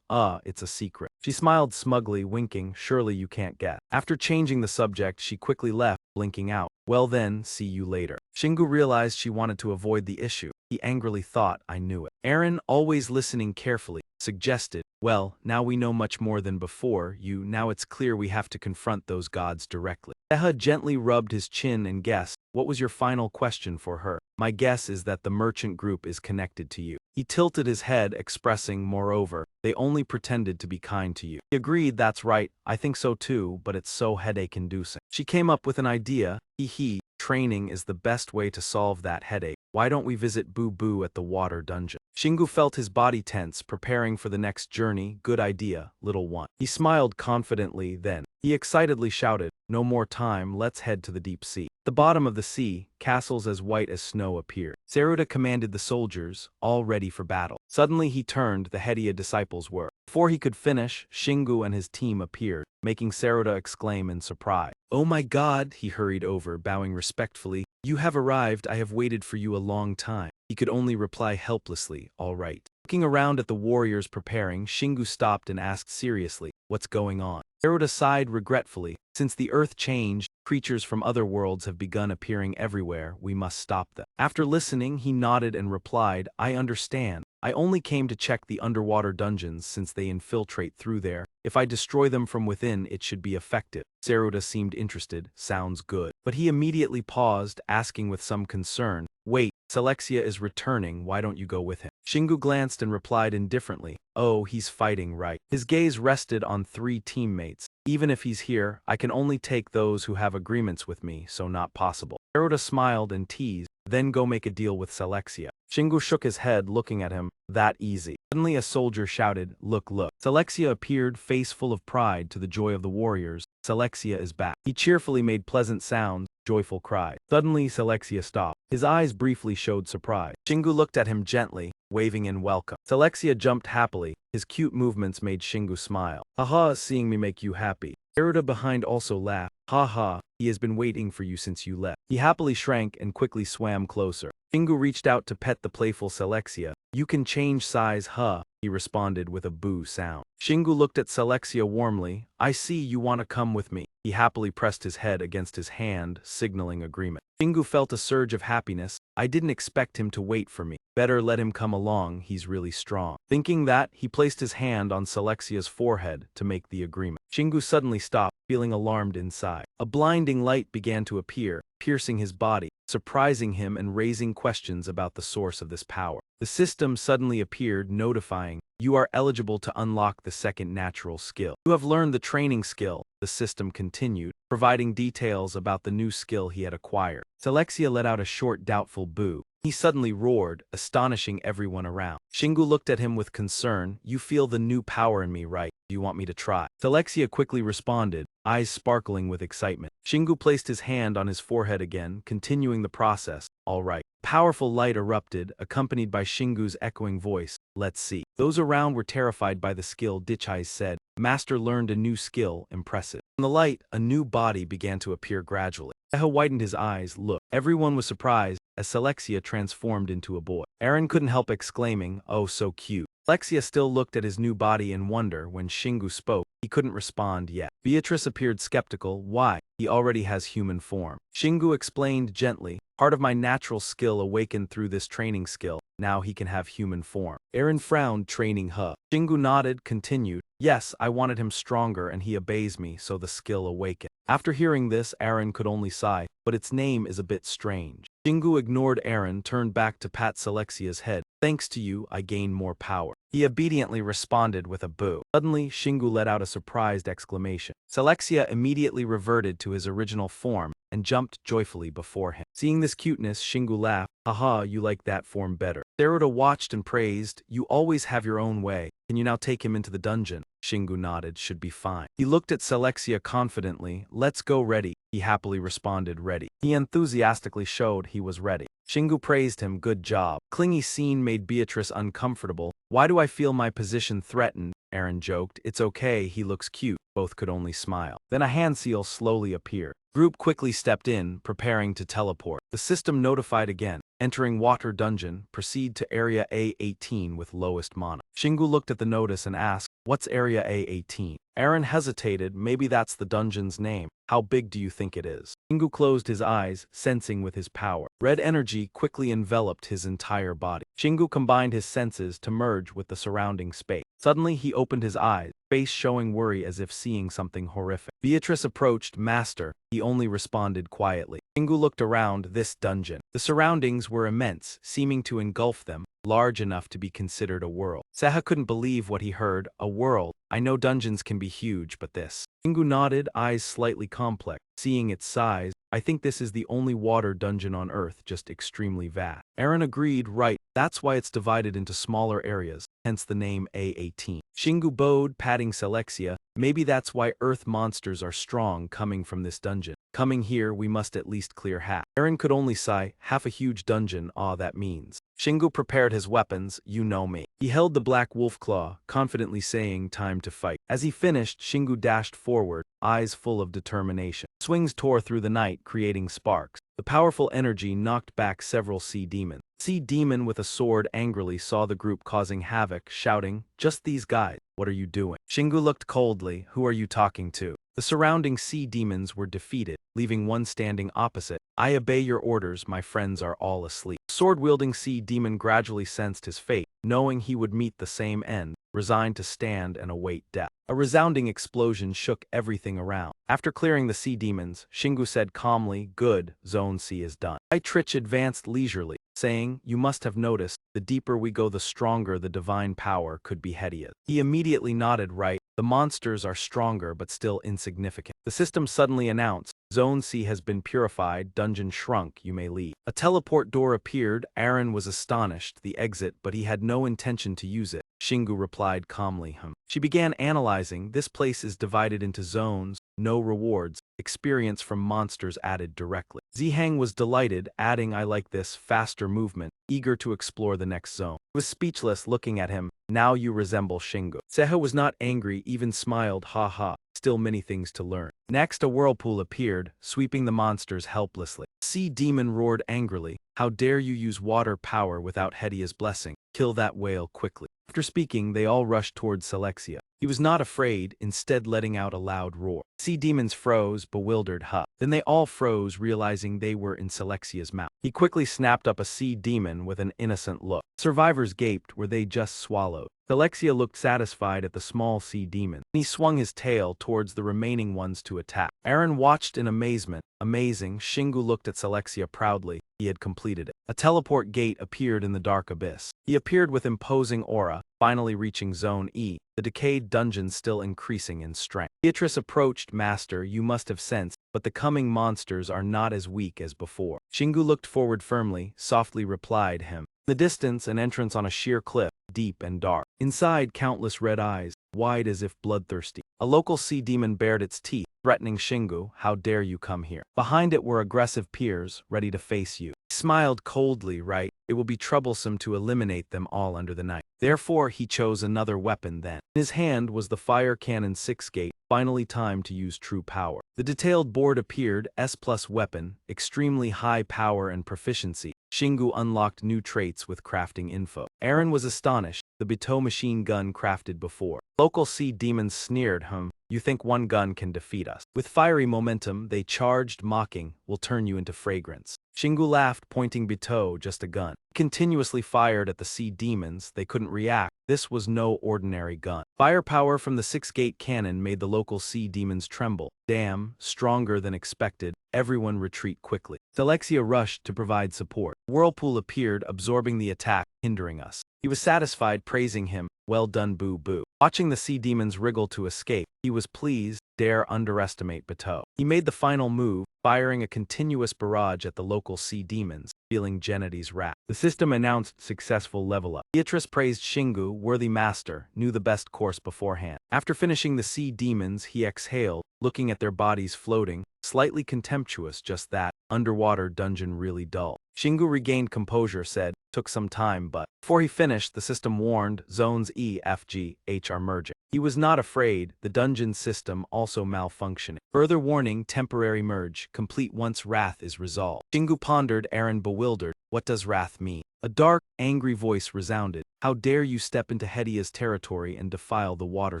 It's a secret." She smiled smugly, winking. "Surely you can't guess." After changing the subject, she quickly left, blinking out. "Well then, see you later." Shingu realized she wanted to avoid the issue. He angrily thought, "I knew it." Aaron, always listening carefully, suggested, "Well, now we know much more than before. Now it's clear we have to confront those gods directly." Eha gently rubbed his chin and guessed, "What was your final question for her?" "My guess is that the merchant group is connected to you." He tilted his head, expressing, "Moreover, they only pretended to be kind to you." He agreed, "That's right, I think so too, but it's so headache-inducing." She came up with an idea. Hee, training is the best way to solve that headache. Why don't we visit Boo Boo at the water dungeon? Shingu felt his body tense, preparing for the next journey. "Good idea, little one." He smiled confidently, then he excitedly shouted, "No more time, let's head to the deep sea." At the bottom of the sea, castles as white as snow appeared. Saruta commanded the soldiers, all ready for battle. Suddenly he turned, the Hedia disciples were. Before he could finish, Shingu and his team appeared, making Saruta exclaim in surprise. "Oh my god," he hurried over, bowing respectfully. "You have arrived, I have waited for you a long time." He could only reply helplessly, "All right." Looking around at the warriors preparing, Shingu stopped and asked seriously, "What's going on?" Saruta sighed regretfully. "Since the earth changed, creatures from other worlds have begun appearing everywhere. We must stop them." After listening, he nodded and replied, "I understand. I only came to check the underwater dungeons since they infiltrate through there. If I destroy them from within, it should be effective." Saruta seemed interested. "Sounds good." But he immediately paused, asking with some concern, "Wait, Selexia is returning, why don't you go with him?" Shingu glanced and replied indifferently, "Oh, he's fighting, right?" His gaze rested on 3 teammates. "Even if he's here, I can only take those who have agreements with me, so not possible." Saruta smiled and teased, "Then go make a deal with Selexia." Shingu shook his head, looking at him. "That easy." Suddenly a soldier shouted, "Look, look." Selexia appeared, face full of pride, to the joy of the warriors. "Selexia is back." He cheerfully made pleasant sounds, joyful cries. Suddenly Selexia stopped. His eyes briefly showed surprise. Shingu looked at him gently, waving in welcome. Selexia jumped happily. His cute movements made Shingu smile. "Haha, seeing me make you happy." Saruta behind also laughed. "Haha, he has been waiting for you since you left." He happily shrank and quickly swam closer. Shingu reached out to pet the playful Selexia. "You can change size, huh?" he responded with a boo sound. Shingu looked at Selexia warmly. "I see you want to come with me." He happily pressed his head against his hand, signaling agreement. Shingu felt a surge of happiness. I didn't expect him to wait for me. Better let him come along, he's really strong. Thinking that, he placed his hand on Celexia's forehead to make the agreement. Shingu suddenly stopped, feeling alarmed inside. A blinding light began to appear, piercing his body, surprising him and raising questions about the source of this power. The system suddenly appeared, notifying, "You are eligible to unlock the second natural skill. You have learned the training skill," the system continued, providing details about the new skill he had acquired. Celexia let out a short, doubtful boo. He suddenly roared, astonishing everyone around. Shingu looked at him with concern. "You feel the new power in me, right? Do you want me to try?" Celexia quickly responded, eyes sparkling with excitement. Shingu placed his hand on his forehead again, continuing the process. "All right." Powerful light erupted, accompanied by Shingu's echoing voice. "Let's see." Those around were terrified by the skill. Dichai said, "Master learned a new skill, impressive." In the light, a new body began to appear gradually. Eho widened his eyes. Look. Everyone was surprised as Celexia transformed into a boy. Aaron couldn't help exclaiming, "Oh, so cute." Celexia still looked at his new body in wonder. When Shingu spoke, he couldn't respond yet. Beatrice appeared skeptical. "Why? He already has human form." Shingu explained gently, "Part of my natural skill awakened through this training skill. Now he can have human form." Aaron frowned, training huh. Shingu nodded, continued, "Yes, I wanted him stronger and he obeys me, so the skill awakened." After hearing this, Aaron could only sigh, "But its name is a bit strange." Shingu ignored Aaron, turned back to pat Celexia's head. "Thanks to you, I gained more power." He obediently responded with a boo. Suddenly, Shingu let out a surprised exclamation. Celexia immediately reverted to his original form and jumped joyfully before him. Seeing this cuteness, Shingu laughed. "Haha, you like that form better." Saruta watched and praised, "You always have your own way. Can you now take him into the dungeon?" Shingu nodded, "Should be fine." He looked at Celexia confidently. "Let's go." "Ready." He happily responded, "Ready." He enthusiastically showed he was ready. Shingu praised him, "Good job." Clingy scene made Beatrice uncomfortable. "Why do I feel my position threatened?" Aaron joked. "It's okay, he looks cute." Both could only smile. Then a hand seal slowly appeared. Group quickly stepped in, preparing to teleport. The system notified again. Entering water dungeon, proceed to area A18 with lowest mana. Shingu looked at the notice and asked, "What's area A18? Aaron hesitated. "Maybe that's the dungeon's name. How big do you think it is?" Shingu closed his eyes, sensing with his power. Red energy quickly enveloped his entire body. Shingu combined his senses to merge with the surrounding space. Suddenly he opened his eyes, face showing worry as if seeing something horrific. Beatrice approached. "Master." He only responded quietly. Shingu looked around this dungeon. The surroundings were immense, seeming to engulf them, large enough to be considered a world. Seha couldn't believe what he heard. "A world? I know dungeons can be huge, but this." Shingu nodded, eyes slightly complex. Seeing its size, "I think this is the only water dungeon on Earth, just extremely vast." Aaron agreed, "Right, that's why it's divided into smaller areas, hence the name A18. Shingu bowed, patting Celexia. "Maybe that's why Earth monsters are strong coming from this dungeon. Coming here, we must at least clear half." Aaron could only sigh, "Half a huge dungeon, that means." Shingu prepared his weapons. "You know me." He held the black wolf claw, confidently saying, "Time to fight." As he finished, Shingu dashed forward, eyes full of determination. Swings tore through the night, creating sparks. The powerful energy knocked back several sea demons. Sea demon with a sword angrily saw the group causing havoc, shouting, "Just these guys. What are you doing?" Shingu looked coldly. "Who are you talking to?" The surrounding sea demons were defeated, leaving one standing opposite. "I obey your orders, my friends are all asleep." Sword-wielding sea demon gradually sensed his fate, knowing he would meet the same end, resigned to stand and await death. A resounding explosion shook everything around. After clearing the sea demons, Shingu said calmly, "Good, Zone C is done." Trich advanced leisurely, saying, "You must have noticed, the deeper we go the stronger the divine power could be Hedia's." He immediately nodded, "Right, the monsters are stronger but still insignificant." The system suddenly announced, "Zone C has been purified, dungeon shrunk, you may leave." A teleport door appeared. Aaron was astonished, the exit, but he had no intention to use it. Shingu replied calmly, She began analyzing. "This place is divided into zones, no rewards, experience from monsters added directly." Zihang was delighted, adding, "I like this, faster movement, eager to explore the next zone." He was speechless, looking at him. "Now you resemble Shingu." Seha was not angry, even smiled, "Ha ha." still many things to learn. Next, a whirlpool appeared, sweeping the monsters helplessly. Sea Demon roared angrily, "How dare you use water power without Hedia's blessing? Kill that whale quickly." After speaking, they all rushed towards Selexia. He was not afraid, instead letting out a loud roar. Sea demons froze, bewildered. Then they all froze, realizing they were in Selexia's mouth. He quickly snapped up a sea demon with an innocent look. Survivors gaped, were they just swallowed? Selexia looked satisfied at the small sea demon. He swung his tail towards the remaining ones to attack. Aaron watched in amazement. Amazing, Shingu looked at Selexia proudly. He had completed it. A teleport gate appeared in the dark abyss. He appeared with imposing aura, finally reaching Zone E, the decayed dungeon still increasing in strength. Beatrice approached. "Master, you must have sensed, but the coming monsters are not as weak as before." Shingu looked forward firmly, softly replied him. In the distance, an entrance on a sheer cliff, deep and dark. Inside, countless red eyes, wide as if bloodthirsty. A local sea demon bared its teeth, threatening Shingu. "How dare you come here?" Behind it were aggressive peers, ready to face you. He smiled coldly. "Right, it will be troublesome to eliminate them all under the night." Therefore, he chose another weapon then. In his hand was the fire cannon 6 gate, finally time to use true power. The detailed board appeared, S+ weapon, extremely high power and proficiency. Shingu unlocked new traits with crafting info. Aaron was astonished, the Beto machine gun crafted before. Local sea demons sneered, "You think one gun can defeat us?" With fiery momentum, they charged, mocking, "We'll turn you into fragrance." Shingu laughed, pointing. "Beto, just a gun." He continuously fired at the sea demons. They couldn't react. This was no ordinary gun. Firepower from the 6-gate cannon made the local sea demons tremble. Damn, stronger than expected. Everyone retreat quickly. Selexia rushed to provide support. Whirlpool appeared, absorbing the attack, hindering us. He was satisfied, praising him. "Well done, Boo Boo." Watching the sea demons wriggle to escape, he was pleased. Dare underestimate Beto. He made the final move, firing a continuous barrage at the local sea demons, feeling Geneti's wrath. The system announced successful level up. Beatrice praised Shingu, worthy master, knew the best course beforehand. After finishing the sea demons, he exhaled, looking at their bodies floating, slightly contemptuous. Just that, underwater dungeon really dull. Shingu regained composure, said, "Took some time, but..." Before he finished, the system warned, "Zones E, F, G, H are merging." He was not afraid, the dungeon system also malfunctioning. Further warning, temporary merge, complete once wrath is resolved. Shingu pondered, Aaron bewildered. What does wrath mean? A dark, angry voice resounded. "How dare you step into Hedia's territory and defile the water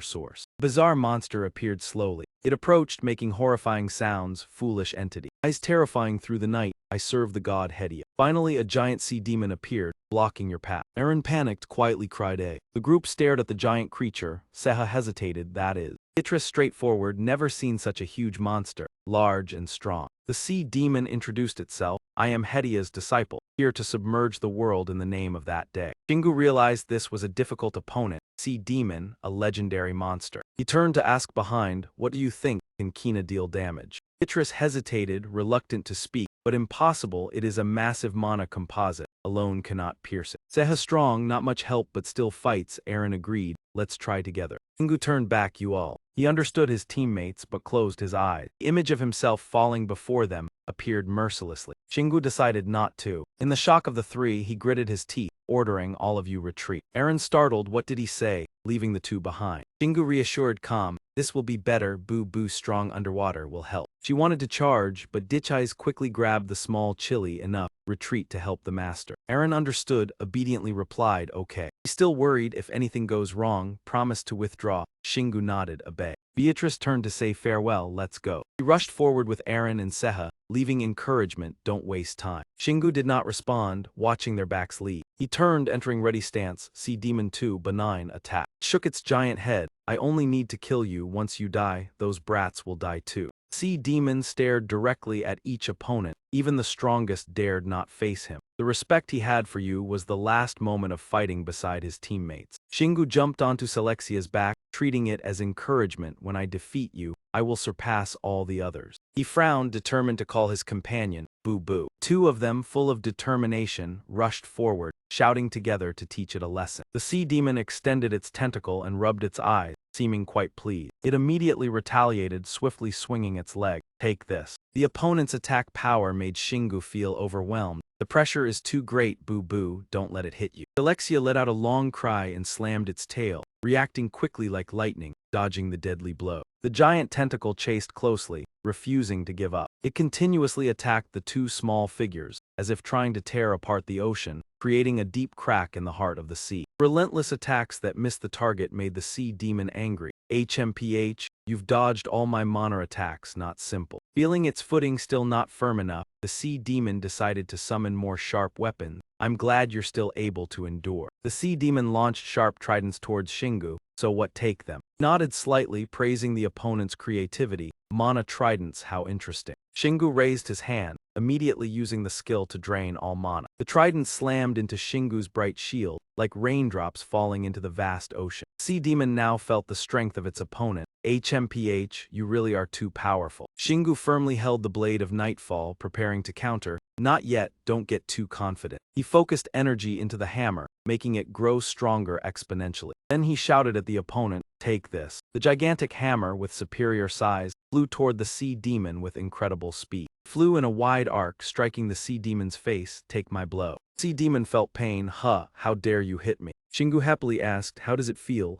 source?" A bizarre monster appeared slowly. It approached, making horrifying sounds. "Foolish entity. Eyes terrifying through the night. I serve the god Hedia." Finally, a giant sea demon appeared, blocking your path. Aaron panicked, quietly cried, "Eh." The group stared at the giant creature. Seha hesitated, "That is." Beatrice straightforward, never seen such a huge monster, large and strong. The sea demon introduced itself. "I am Hedia's disciple, here to submerge the world in the name of that day." Shingu realized this was a difficult opponent. Sea demon, a legendary monster. He turned to ask behind, "What do you think? Can Kina deal damage?" Beatrice hesitated, reluctant to speak. "But impossible, it is a massive mana composite. Alone cannot pierce it." Seha strong, not much help but still fights. Aaron agreed, "Let's try together." Shingu turned back, "You all." He understood his teammates but closed his eyes. The image of himself falling before them appeared mercilessly. Shingu decided not to. In the shock of the three, he gritted his teeth, ordering, "All of you retreat." Aaron startled, what did he say, leaving the two behind? Shingu reassured, calm, "This will be better, Boo Boo strong underwater will help." She wanted to charge, but Ditch Eyes quickly grabbed the small chili enough, retreat to help the master. Aaron understood, obediently replied, "Okay." He still worried if anything goes wrong, promised to withdraw. Shingu nodded, obey. Beatrice turned to say farewell, "Let's go." He rushed forward with Aaron and Seha, leaving encouragement, "Don't waste time." Shingu did not respond, watching their backs leave. He turned, entering ready stance. Sea Demon 2, benign, attack. It shook its giant head. "I only need to kill you. Once you die, those brats will die too." Sea Demon stared directly at each opponent. Even the strongest dared not face him. The respect he had for you was the last moment of fighting beside his teammates. Shingu jumped onto Selexia's back, treating it as encouragement. "When I defeat you, I will surpass all the others." He frowned, determined to call his companion, Boo Boo. Two of them, full of determination, rushed forward, shouting together to teach it a lesson. The sea demon extended its tentacle and rubbed its eyes. seeming quite pleased. It immediately retaliated, swiftly swinging its leg. Take this. The opponent's attack power made Shingu feel overwhelmed. The pressure is too great, boo-boo, don't let it hit you. Alexia let out a long cry and slammed its tail, reacting quickly like lightning, dodging the deadly blow. The giant tentacle chased closely, refusing to give up. It continuously attacked the two small figures, as if trying to tear apart the ocean, creating a deep crack in the heart of the sea. Relentless attacks that missed the target made the sea demon angry. HMPH, you've dodged all my mana attacks, not simple. Feeling its footing still not firm enough, the sea demon decided to summon more sharp weapons. I'm glad you're still able to endure. The sea demon launched sharp tridents towards Shingu, so what, take them? Nodded slightly, praising the opponent's creativity. Mana tridents, how interesting. Shingu raised his hand, immediately using the skill to drain all mana. The trident slammed into Shingu's bright shield, like raindrops falling into the vast ocean. Sea Demon now felt the strength of its opponent. HMPH, you really are too powerful. Shingu firmly held the blade of Nightfall, preparing to counter. Not yet, don't get too confident. He focused energy into the hammer, making it grow stronger exponentially. Then he shouted at the opponent, take this. The gigantic hammer, with superior size, flew toward the sea demon with incredible speed. Flew in a wide arc, striking the sea demon's face. Take my blow. Sea demon felt pain. How dare you hit me? Shingu happily asked, how does it feel?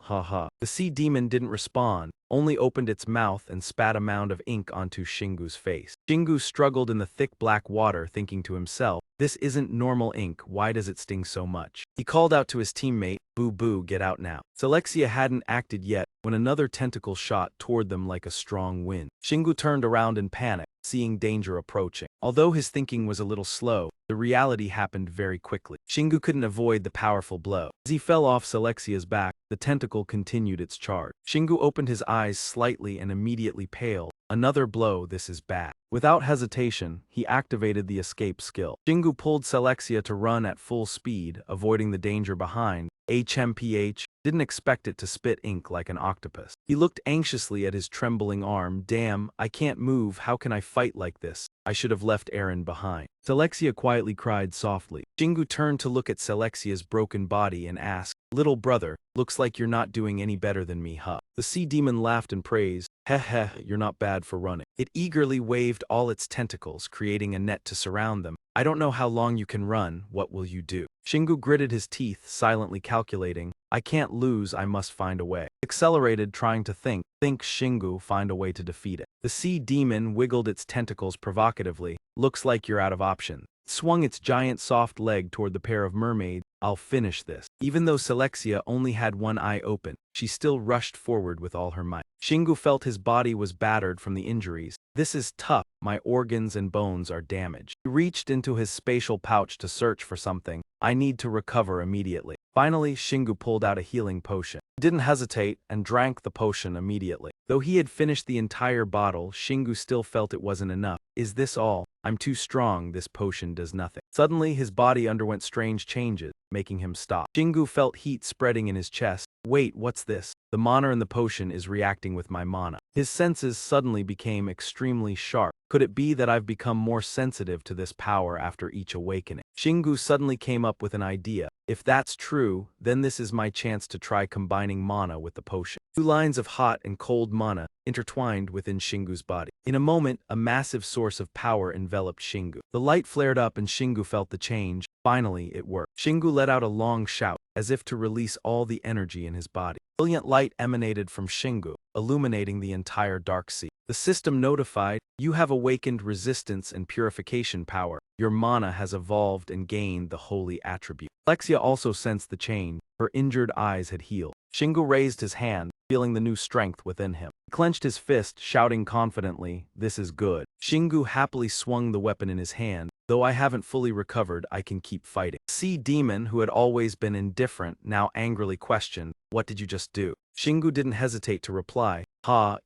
The sea demon didn't respond, only opened its mouth and spat a mound of ink onto Shingu's face. Shingu struggled in the thick black water, thinking to himself, this isn't normal ink, why does it sting so much? He called out to his teammate, boo-boo, get out now. Alexia hadn't acted yet when another tentacle shot toward them like a strong wind. Shingu turned around in panic, seeing danger approaching. Although his thinking was a little slow, the reality happened very quickly. Shingu couldn't avoid the powerful blow. As he fell off Alexia's back, the tentacle continued its charge. Shingu opened his eyes slightly and immediately paled. Another blow, this is bad. Without hesitation, he activated the escape skill. Shingu pulled Alexia to run at full speed, avoiding the danger behind. HMPH didn't expect it to spit ink like an octopus. He looked anxiously at his trembling arm. Damn, I can't move, how can I fight like this? I should have left Aaron behind. Alexia quietly cried softly. Shingu turned to look at Alexia's broken body and asked, little brother, looks like you're not doing any better than me, huh? The sea demon laughed and praised, heh, you're not bad for running. It eagerly waved all its tentacles, creating a net to surround them. I don't know how long you can run, what will you do? Shingu gritted his teeth, silently calculating, I can't lose, I must find a way. Accelerated, trying to think Shingu, find a way to defeat it. The sea demon wiggled its tentacles provocatively, looks like you're out of options. Swung its giant soft leg toward the pair of mermaids. I'll finish this. Even though Alexia only had one eye open, she still rushed forward with all her might. Shingu felt his body was battered from the injuries. This is tough, my organs and bones are damaged. He reached into his spatial pouch to search for something. I need to recover immediately. Finally, Shingu pulled out a healing potion. He didn't hesitate and drank the potion immediately. Though he had finished the entire bottle, Shingu still felt it wasn't enough. Is this all? I'm too strong, this potion does nothing. Suddenly, his body underwent strange changes, making him stop. Shingu felt heat spreading in his chest. Wait, what's this? The mana in the potion is reacting with my mana. His senses suddenly became extremely sharp. Could it be that I've become more sensitive to this power after each awakening? Shingu suddenly came up with an idea. If that's true, then this is my chance to try combining mana with the potion. Two lines of hot and cold mana intertwined within Shingu's body. In a moment, a massive source of power enveloped Shingu. The light flared up and Shingu felt the change. Finally, it worked. Shingu let out a long shout, as if to release all the energy in his body. Brilliant light emanated from Shingu, illuminating the entire dark sea. The system notified, you have awakened resistance and purification power. Your mana has evolved and gained the holy attribute. Alexia also sensed the change. Her injured eyes had healed. Shingu raised his hand, feeling the new strength within him. He clenched his fist, shouting confidently, this is good. Shingu happily swung the weapon in his hand. Though I haven't fully recovered, I can keep fighting. Sea Demon, who had always been indifferent, now angrily questioned, what did you just do? Shingu didn't hesitate to reply,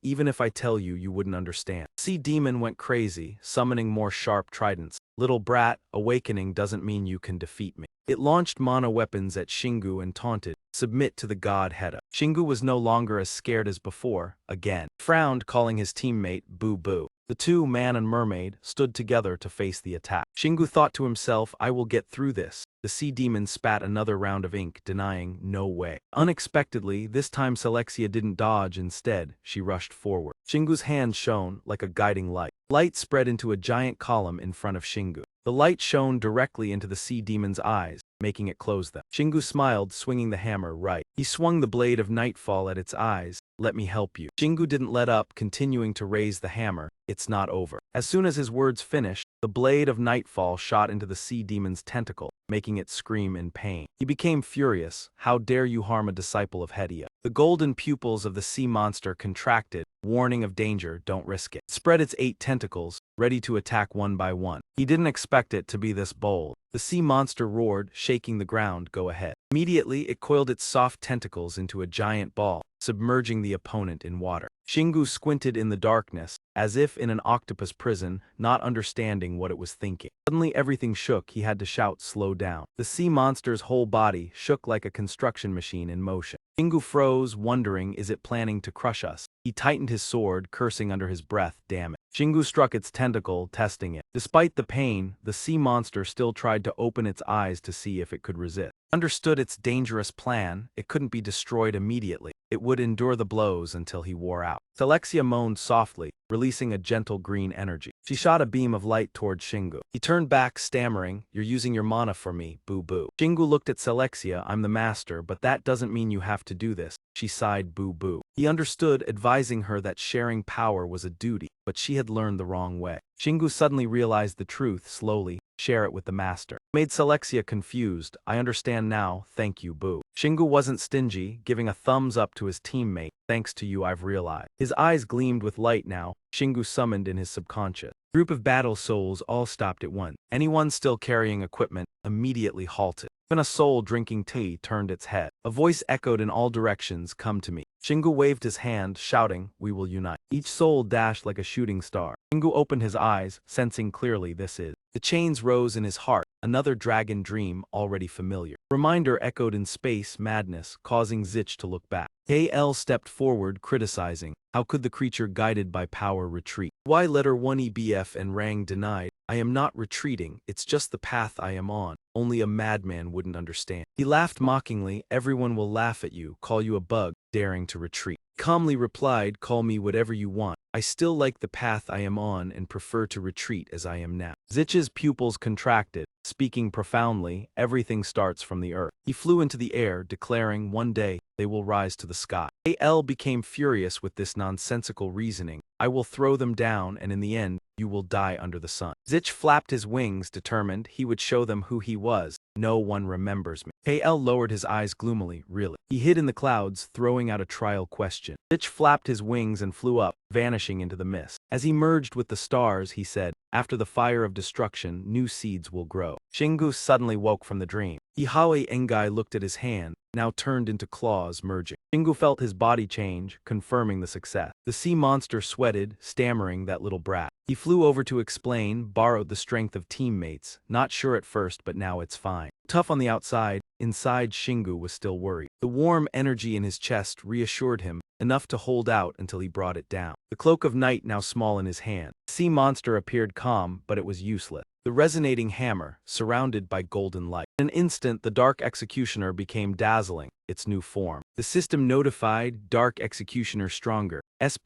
even if I tell you, you wouldn't understand. Sea Demon went crazy, summoning more sharp tridents. Little brat, awakening doesn't mean you can defeat me. It launched mana weapons at Shingu and taunted, submit to the god Heta. Shingu was no longer as scared as before, again. Frowned, calling his teammate, boo-boo. The two, man and mermaid, stood together to face the attack. Shingu thought to himself, I will get through this. The sea demon spat another round of ink, denying, no way. Unexpectedly, this time Selexia didn't dodge. Instead, she rushed forward. Shingu's hand shone like a guiding light. Light spread into a giant column in front of Shingu. The light shone directly into the sea demon's eyes, making it close them. Shingu smiled, swinging the hammer right. He swung the blade of nightfall at its eyes. Let me help you. Shingu didn't let up, continuing to raise the hammer. It's not over. As soon as his words finished, the blade of nightfall shot into the sea demon's tentacle, making it scream in pain. He became furious. How dare you harm a disciple of Hedia? The golden pupils of the sea monster contracted, warning of danger, don't risk it. It spread its 8 tentacles, ready to attack one by one. He didn't expect it to be this bold. The sea monster roared, shaking the ground, go ahead. Immediately, it coiled its soft tentacles into a giant ball, submerging the opponent in water. Shingu squinted in the darkness, as if in an octopus prison, not understanding what it was thinking. Suddenly everything shook. He had to shout, slow down. The sea monster's whole body shook like a construction machine in motion. Shingu froze, wondering, is it planning to crush us? He tightened his sword, cursing under his breath, damn it. Shingu struck its tentacle, testing it. Despite the pain, the sea monster still tried to open its eyes to see if it could resist. Understood its dangerous plan. It couldn't be destroyed immediately. It would endure the blows until he wore out. Selexia moaned softly, releasing a gentle green energy. She shot a beam of light toward Shingu. He turned back, stammering, you're using your mana for me, boo-boo. Shingu looked at Selexia, I'm the master, but that doesn't mean you have to do this. She sighed, boo-boo. He understood, advising her that sharing power was a duty, but she had learned the wrong way. Shingu suddenly realized the truth, slowly, share it with the master. Made Selexia confused, I understand now, thank you, boo. Shingu wasn't stingy, giving a thumbs up to his teammate, thanks to you I've realized. His eyes gleamed with light now, Shingu summoned in his subconscious. Group of battle souls all stopped at once. Anyone still carrying equipment immediately halted. Even a soul drinking tea turned its head. A voice echoed in all directions, come to me. Shingu waved his hand, shouting, we will unite. Each soul dashed like a shooting star. Shingu opened his eyes, sensing clearly this is. The chains rose in his heart, another dragon dream already familiar. Reminder echoed in space, madness, causing Zich to look back. Yahello stepped forward, criticizing, how could the creature guided by power retreat? Why letter 1 EBF and Rang denied, I am not retreating, it's just the path I am on. Only a madman wouldn't understand. He laughed mockingly, everyone will laugh at you, call you a bug, daring to retreat. Calmly replied, call me whatever you want. I still like the path I am on and prefer to retreat as I am now. Zich's pupils contracted, speaking profoundly, everything starts from the earth. He flew into the air, declaring, one day, they will rise to the sky. Yahello became furious with this nonsensical reasoning. I will throw them down and in the end, you will die under the sun. Zich flapped his wings, determined he would show them who he was. No one remembers me. Yahello lowered his eyes gloomily, really. He hid in the clouds, throwing out a trial question. Zich flapped his wings and flew up, vanishing into the mist. As he merged with the stars, he said, after the fire of destruction, new seeds will grow. Shingu suddenly woke from the dream. Ihale Engai looked at his hand, now turned into claws merging. Shingu felt his body change, confirming the success. The sea monster sweated, stammering, that little brat. He flew over to explain, borrowed the strength of teammates, not sure at first but now it's fine. Tough on the outside, inside Shingu was still worried. The warm energy in his chest reassured him, enough to hold out until he brought it down. The cloak of night now small in his hand. The sea monster appeared calm, but it was useless. The resonating hammer, surrounded by golden light. In an instant, the Dark Executioner became dazzling, its new form. The system notified, Dark Executioner stronger, S++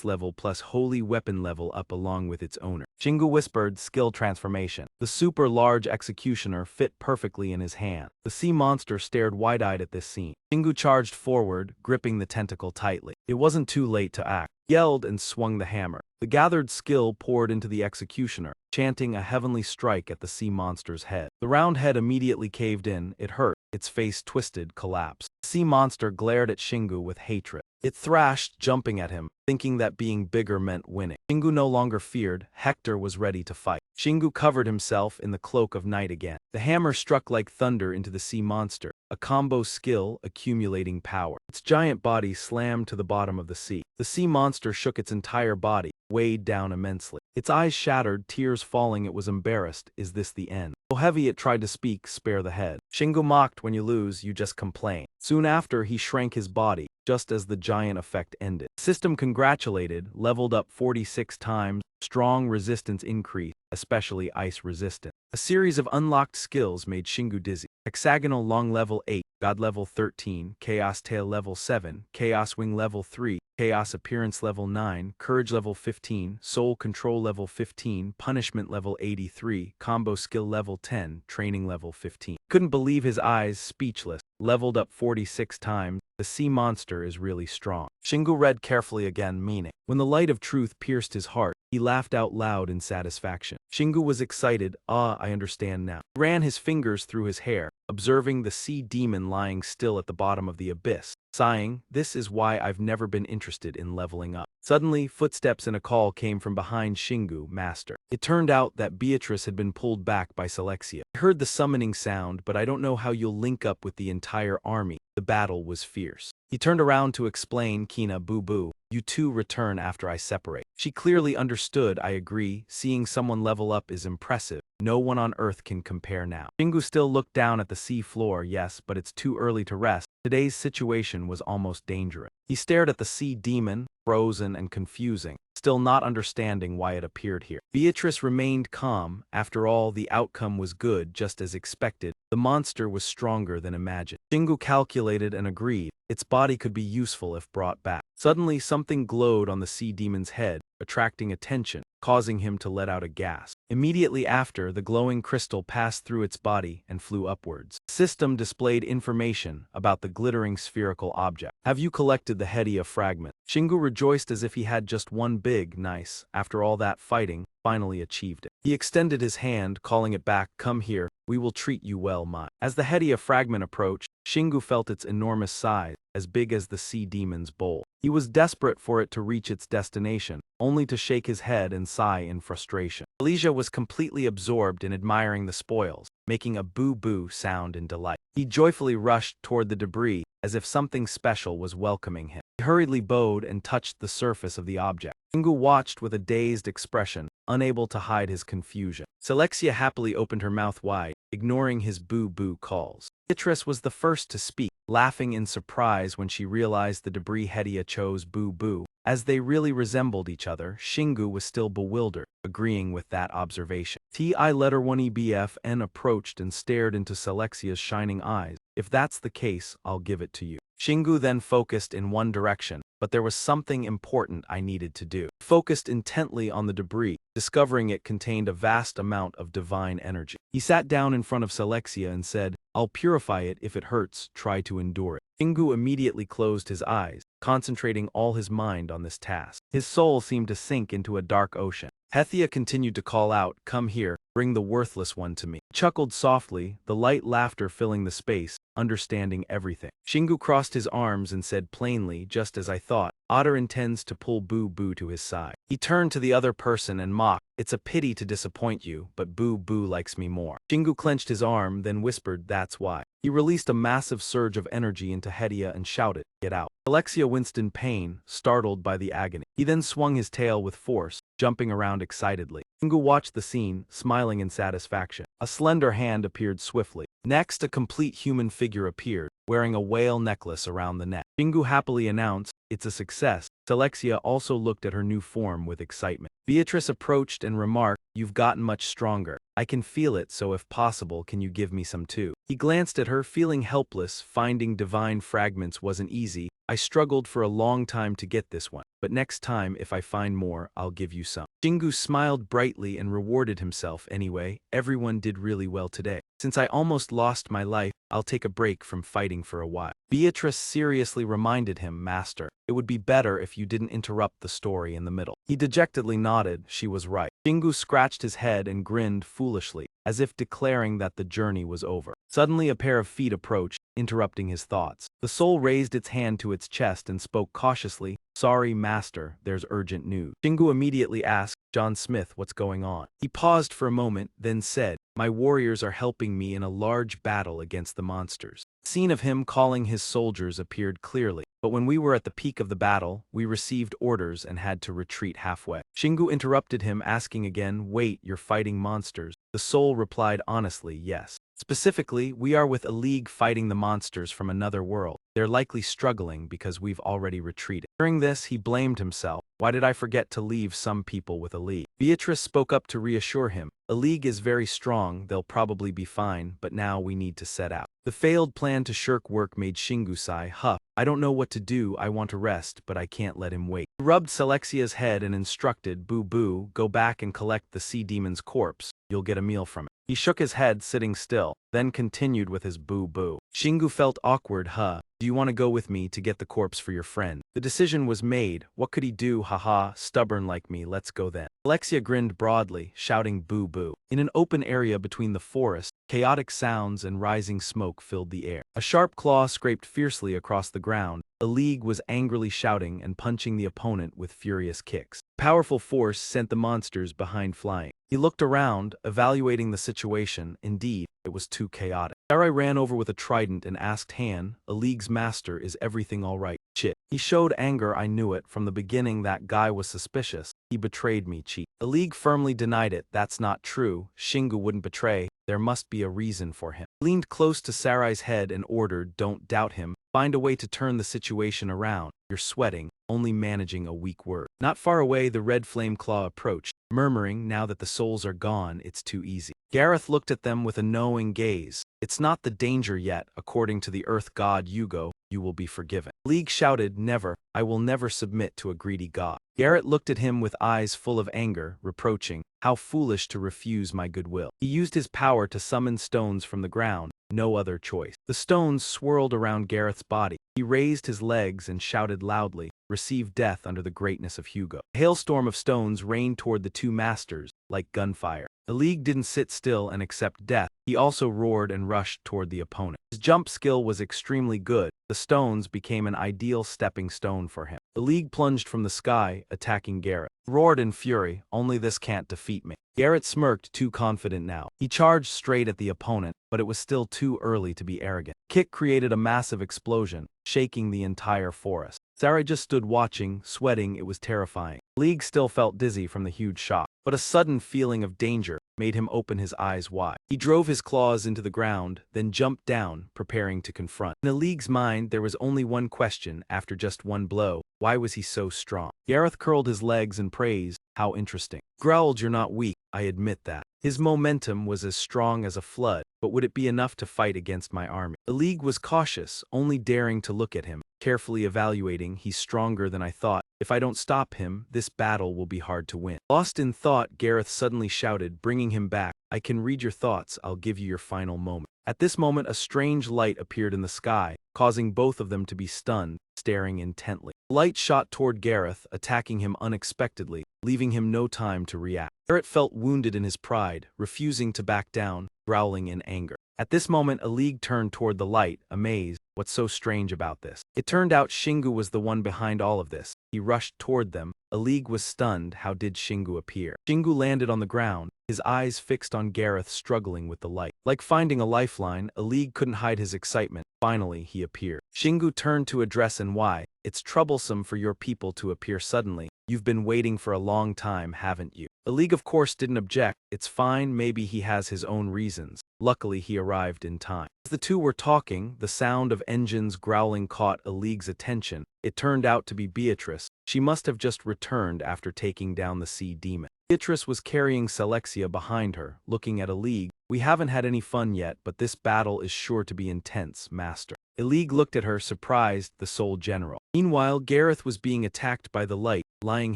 level plus holy weapon level up along with its owner. Shingu whispered, skill transformation. The super large executioner fit perfectly in his hand. The sea monster stared wide-eyed at this scene. Shingu charged forward, gripping the tentacle tightly. It wasn't too late to act. Yelled and swung the hammer. The gathered skill poured into the executioner, chanting a heavenly strike at the sea monster's head. The round head immediately caved in, it hurt, its face twisted, collapsed. The sea monster glared at Shingu with hatred. It thrashed, jumping at him, thinking that being bigger meant winning. Shingu no longer feared, Hector was ready to fight. Shingu covered himself in the cloak of night again. The hammer struck like thunder into the sea monster, a combo skill accumulating power. Its giant body slammed to the bottom of the sea. The sea monster shook its entire body, weighed down immensely. Its eyes shattered, tears falling, it was embarrassed. Is this the end? So heavy it tried to speak, spare the head. Shingu mocked, when you lose, you just complain. Soon after, he shrank his body, just as the giant effect ended. System congratulated, leveled up 46 times, strong resistance increase, especially ice resistant. A series of unlocked skills made Shingu dizzy. Hexagonal Long level 8, God level 13, Chaos Tail level 7, Chaos Wing level 3, Chaos Appearance level 9, Courage level 15, Soul Control level 15, Punishment level 83, Combo Skill level 10, Training level 15. Couldn't believe his eyes, speechless. Leveled up 46 times, the sea monster is really strong. Shingu read carefully again, meaning. When the light of truth pierced his heart, he laughed out loud in satisfaction. Shingu was excited. Ah, I understand now. He ran his fingers through his hair, observing the sea demon lying still at the bottom of the abyss. Sighing, this is why I've never been interested in leveling up. Suddenly, footsteps and a call came from behind Shingu, master. It turned out that Beatrice had been pulled back by Selexia. I heard the summoning sound, but I don't know how you'll link up with the entire army. The battle was fierce. He turned around to explain, Kina, boo-boo. You two return after I separate. She clearly understood, I agree, seeing someone level up is impressive. No one on Earth can compare now. Shingu still looked down at the sea floor, yes, but it's too early to rest. Today's situation was almost dangerous. He stared at the sea demon, frozen and confusing, still not understanding why it appeared here. Beatrice remained calm. After all, the outcome was good, just as expected. The monster was stronger than imagined. Shingu calculated and agreed. Its body could be useful if brought back. Suddenly, something glowed on the sea demon's head, attracting attention, causing him to let out a gasp. Immediately after, the glowing crystal passed through its body and flew upwards. The system displayed information about the glittering spherical object. Have you collected the Hedia fragment? Shingu rejoiced as if he had just one big, nice, after all that fighting, finally achieved it. He extended his hand, calling it back, come here, we will treat you well, my. As the Hedia fragment approached, Shingu felt its enormous size, as big as the sea demon's bowl. He was desperate for it to reach its destination, only to shake his head and sigh in frustration. Elijah was completely absorbed in admiring the spoils, making a boo-boo sound in delight. He joyfully rushed toward the debris, as if something special was welcoming him. He hurriedly bowed and touched the surface of the object. Shingu watched with a dazed expression, unable to hide his confusion. Selexia happily opened her mouth wide, ignoring his boo-boo calls. Beatrice was the first to speak, laughing in surprise when she realized the debris Hedia chose boo-boo. As they really resembled each other, Shingu was still bewildered, agreeing with that observation. T-I-letter-1-E-B-F-N approached and stared into Selexia's shining eyes. If that's the case, I'll give it to you. Shingu then focused in one direction, but there was something important I needed to do. Focused intently on the debris, discovering it contained a vast amount of divine energy. He sat down in front of Selexia and said, I'll purify it. If it hurts, try to endure it. Shingu immediately closed his eyes, concentrating all his mind on this task. His soul seemed to sink into a dark ocean. Hethia continued to call out, come here, bring the worthless one to me. He chuckled softly, the light laughter filling the space, understanding everything. Shingu crossed his arms and said plainly, just as I thought, Otter intends to pull Boo-Boo to his side. He turned to the other person and mocked, it's a pity to disappoint you, but Boo-Boo likes me more. Shingu clenched his arm, then whispered, that's why. He released a massive surge of energy into Hedia and shouted, get out. Alexia winced in pain, startled by the agony. He then swung his tail with force, jumping around excitedly. Shingu watched the scene, smiling in satisfaction. A slender hand appeared swiftly. Next, a complete human figure appeared, wearing a whale necklace around the neck. Shingu happily announced, it's a success. Selexia also looked at her new form with excitement. Beatrice approached and remarked, you've gotten much stronger. I can feel it, so if possible, can you give me some too? He glanced at her, feeling helpless. Finding divine fragments wasn't easy. I struggled for a long time to get this one, but next time if I find more, I'll give you some. Shingu smiled brightly and rewarded himself anyway. Everyone did really well today. Since I almost lost my life, I'll take a break from fighting for a while. Beatrice seriously reminded him, Master, it would be better if you didn't interrupt the story in the middle. He dejectedly nodded. She was right. Shingu scratched his head and grinned foolishly, as if declaring that the journey was over. Suddenly a pair of feet approached, interrupting his thoughts. The soul raised its hand to its chest and spoke cautiously, Sorry, Master, there's urgent news. Shingu immediately asked, John Smith, what's going on? He paused for a moment, then said, My warriors are helping me in a large battle against the monsters. The scene of him calling his soldiers appeared clearly, but when we were at the peak of the battle, we received orders and had to retreat halfway. Shingu interrupted him, asking again, Wait, you're fighting monsters? The soul replied honestly, yes. Specifically, we are with a league fighting the monsters from another world. They're likely struggling because we've already retreated. During this, he blamed himself. Why did I forget to leave some people with a league? Beatrice spoke up to reassure him. A league is very strong, they'll probably be fine, but now we need to set out. The failed plan to shirk work made Shingu sigh, huff. I don't know what to do, I want to rest, but I can't let him wait. He rubbed Celexia's head and instructed, Boo Boo, go back and collect the sea demon's corpse. You'll get a meal from it. He shook his head, sitting still, then continued with his Boo Boo. Shingu felt awkward, Do you want to go with me to get the corpse for your friend? The decision was made. What could he do? Haha, stubborn like me, let's go then. Alexia grinned broadly, shouting Boo Boo. In an open area between the forest, chaotic sounds and rising smoke filled the air. A sharp claw scraped fiercely across the ground. A league was angrily shouting and punching the opponent with furious kicks. Powerful force sent the monsters behind flying. He looked around, evaluating the situation. Indeed, it was too chaotic. Sarai ran over with a trident and asked Han, a league's master, is everything all right? Chit. He showed anger. I knew it. From the beginning that guy was suspicious. He betrayed me, cheat. The league firmly denied it. That's not true. Shingu wouldn't betray. There must be a reason for him. He leaned close to Sarai's head and ordered, don't doubt him. Find a way to turn the situation around. You're sweating, only managing a weak word. Not far away, the red flame claw approached, murmuring, now that the souls are gone, it's too easy. Gareth looked at them with a knowing gaze. It's not the danger yet. According to the earth god Yugo, you will be forgiven. League shouted, never. I will never submit to a greedy god. Garrett looked at him with eyes full of anger, reproaching, how foolish to refuse my goodwill. He used his power to summon stones from the ground. No other choice. The stones swirled around Gareth's body. He raised his legs and shouted loudly, receive death under the greatness of Hugo. A hailstorm of stones rained toward the two masters, like gunfire. The league didn't sit still and accept death. He also roared and rushed toward the opponent. His jump skill was extremely good. The stones became an ideal stepping stone for him. The league plunged from the sky, attacking Garrett. He roared in fury, only this can't defeat me. Garrett smirked, too confident now. He charged straight at the opponent, but it was still too early to be arrogant. Kick created a massive explosion, shaking the entire forest. Sarai just stood watching, sweating. It was terrifying. League still felt dizzy from the huge shock, but a sudden feeling of danger made him open his eyes wide. He drove his claws into the ground, then jumped down, preparing to confront. In the League's mind, there was only one question after just one blow. Why was he so strong? Gareth curled his legs and praised, how interesting. Growled, you're not weak, I admit that. His momentum was as strong as a flood, but would it be enough to fight against my army? The League was cautious, only daring to look at him, carefully evaluating, he's stronger than I thought. If I don't stop him, this battle will be hard to win. Lost in thought, Gareth suddenly shouted, bringing him back, I can read your thoughts, I'll give you your final moment. At this moment, a strange light appeared in the sky, causing both of them to be stunned, staring intently. The light shot toward Gareth, attacking him unexpectedly, leaving him no time to react. Gareth felt wounded in his pride, refusing to back down, growling in anger. At this moment, a league turned toward the light, amazed. What's so strange about this? It turned out Shingu was the one behind all of this. He rushed toward them. A league was stunned. How did Shingu appear? Shingu landed on the ground, his eyes fixed on Gareth, struggling with the light. Like finding a lifeline, a league couldn't hide his excitement. Finally, he appeared. Shingu turned to address Why. It's troublesome for your people to appear suddenly. You've been waiting for a long time, haven't you? The league of course didn't object. It's fine, maybe he has his own reasons. Luckily, he arrived in time. As the two were talking, the sound of engines growling caught a league's attention. It turned out to be Beatrice. She must have just returned after taking down the sea demon. Beatrice was carrying Celexia behind her, looking at a league. We haven't had any fun yet, but this battle is sure to be intense, master. League looked at her, surprised, the sole general. Meanwhile, Gareth was being attacked by the light, lying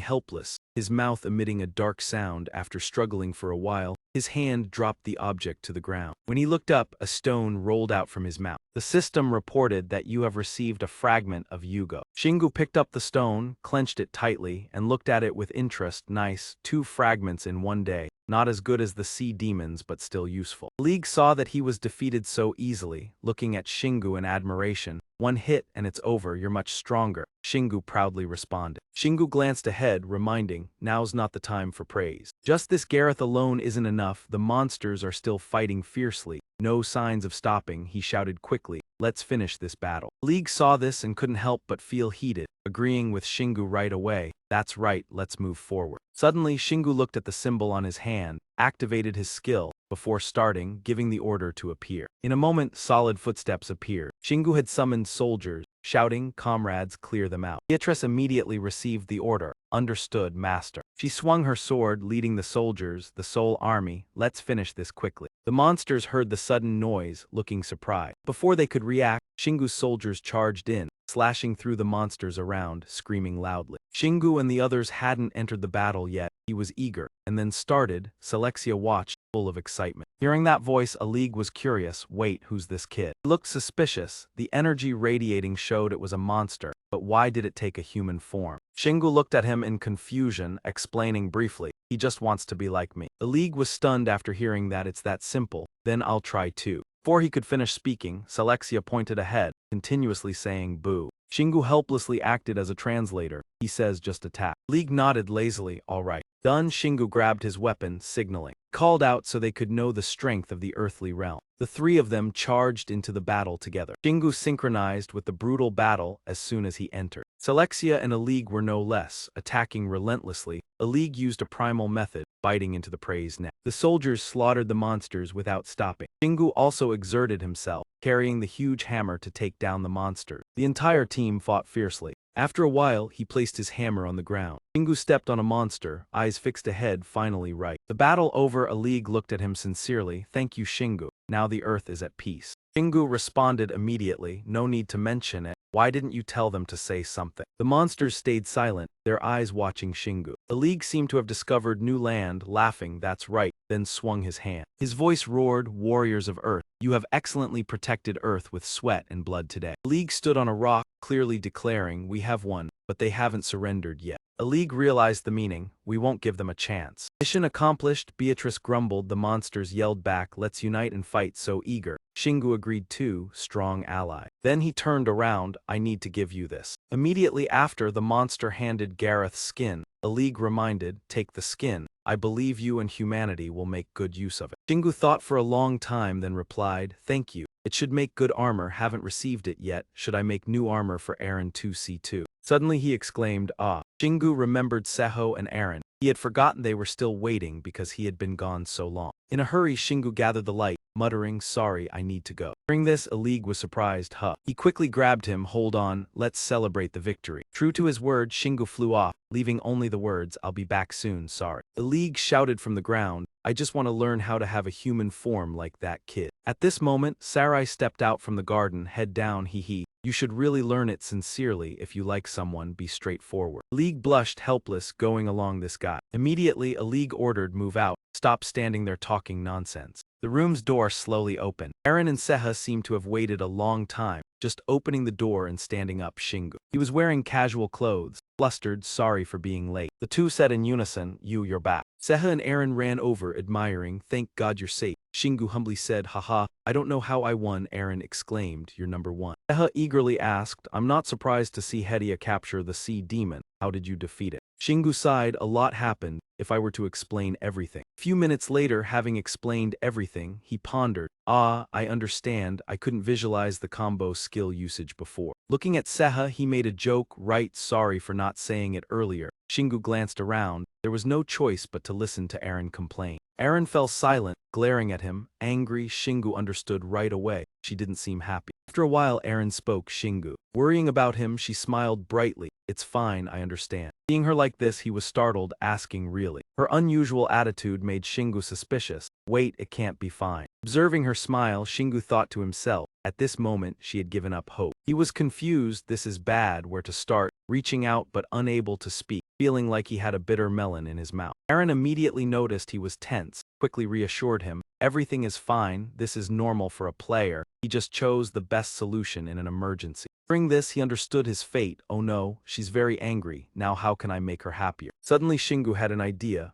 helpless, his mouth emitting a dark sound. After struggling for a while, his hand dropped the object to the ground. When he looked up, a stone rolled out from his mouth. The system reported that you have received a fragment of Yugo. Shingu picked up the stone, clenched it tightly, and looked at it with interest. Nice, 2 fragments in one day. Not as good as the sea demons, but still useful. League saw that he was defeated so easily, looking at Shingu in admiration. One hit and it's over, you're much stronger, Shingu proudly responded. Shingu glanced ahead, reminding, now's not the time for praise. Just this Gareth alone isn't enough, the monsters are still fighting fiercely. No signs of stopping, he shouted quickly, let's finish this battle. League saw this and couldn't help but feel heated, agreeing with Shingu right away. That's right, let's move forward. Suddenly, Shingu looked at the symbol on his hand, activated his skill. before starting, giving the order to appear. In a moment, solid footsteps appeared. Shingu had summoned soldiers, shouting, "Comrades, clear them out." Beatrice immediately received the order. "Understood, master." She swung her sword, leading the soldiers, the Soul Army. "Let's finish this quickly." The monsters heard the sudden noise, looking surprised. Before they could react, Shingu's soldiers charged in, slashing through the monsters around, screaming loudly. Shingu and the others hadn't entered the battle yet. He was eager, and then started. Selexia watched, full of excitement. Hearing that voice, Alig was curious. "Wait, who's this kid?" He looked suspicious. The energy radiating showed it was a monster, but why did it take a human form? Shingu looked at him in confusion, explaining briefly, "He just wants to be like me." Alig was stunned after hearing that. "It's that simple. Then I'll try too." Before he could finish speaking, Selexia pointed ahead, continuously saying boo. Shingu helplessly acted as a translator. "He says just attack." League nodded lazily. "All right." Done. Shingu grabbed his weapon, signaling. Called out so they could know the strength of the earthly realm. The three of them charged into the battle together. Shingu synchronized with the brutal battle as soon as he entered. Selexia and Alig were no less, attacking relentlessly. Alig used a primal method, biting into the prey's neck. The soldiers slaughtered the monsters without stopping. Shingu also exerted himself, carrying the huge hammer to take down the monsters. The entire team fought fiercely. After a while, he placed his hammer on the ground. Shingu stepped on a monster, eyes fixed ahead, finally right. The battle over, Alig looked at him sincerely. "Thank you, Shingu. Now the earth is at peace." Shingu responded immediately. "No need to mention it. Why didn't you tell them to say something?" The monsters stayed silent, their eyes watching Shingu. Alig seemed to have discovered new land, laughing, "That's right," then swung his hand. His voice roared, "Warriors of Earth, you have excellently protected Earth with sweat and blood today." Alig stood on a rock, clearly declaring, "We have won, but they haven't surrendered yet." Alig realized the meaning. "We won't give them a chance." Mission accomplished. Beatrice grumbled. The monsters yelled back, "Let's unite and fight." So eager. Shingu agreed too, strong ally. Then he turned around. "I need to give you this." Immediately after, the monster handed Gareth's skin. Alig reminded, "Take the skin. I believe you and humanity will make good use of it." Shingu thought for a long time, then replied, "Thank you. It should make good armor. Haven't received it yet. Should I make new armor for Aaron 2C2? Suddenly he exclaimed, "Ah." Shingu remembered Seho and Aaron. He had forgotten they were still waiting because he had been gone so long. In a hurry, Shingu gathered the light, muttering, "Sorry, I need to go." Hearing this, Alig was surprised. "Huh." He quickly grabbed him. "Hold on, let's celebrate the victory." True to his word, Shingu flew off, leaving only the words, "I'll be back soon, sorry." Alig shouted from the ground, "I just want to learn how to have a human form like that kid." At this moment, Sarai stepped out from the garden, head down, hee. "You should really learn it sincerely. If you like someone, be straightforward." Alig blushed, helpless, going along this guy. Immediately, Alig ordered, "Move out. Stop standing there talking nonsense." The room's door slowly opened. Aaron and Seha seemed to have waited a long time, just opening the door and standing up. Shingu. He was wearing casual clothes, flustered, sorry for being late. The two said in unison, "You're back." Seha and Aaron ran over, admiring, "Thank God you're safe." Shingu humbly said, "Haha, I don't know how I won." Aaron exclaimed, "You're number one." Seha eagerly asked, "I'm not surprised to see Hedia capture the sea demon. How did you defeat it?" Shingu sighed, "A lot happened, if I were to explain everything." A few minutes later, having explained everything, he pondered, "Ah, I understand. I couldn't visualize the combo skill usage before." Looking at Seha, he made a joke, "Right, sorry for not saying it earlier." Shingu glanced around. There was no choice but to listen to Aaron complain. Aaron fell silent, glaring at him, angry. Shingu understood right away. She didn't seem happy. After a while, Aaron spoke. Shingu. Worrying about him, she smiled brightly. "It's fine, I understand." Seeing her like this, he was startled, asking, "Really?" Her unusual attitude made Shingu suspicious. "Wait, it can't be fine." Observing her smile, Shingu thought to himself. At this moment, she had given up hope. He was confused. This is bad. Where to start? Reaching out but unable to speak, feeling like he had a bitter melon in his mouth. Aaron immediately noticed he was tense, quickly reassured him, "Everything is fine. This is normal for a player. He just chose the best solution in an emergency." Hearing this, he understood his fate. "Oh no, she's very angry. Now how can I make her happier?" Suddenly Shingu had an idea.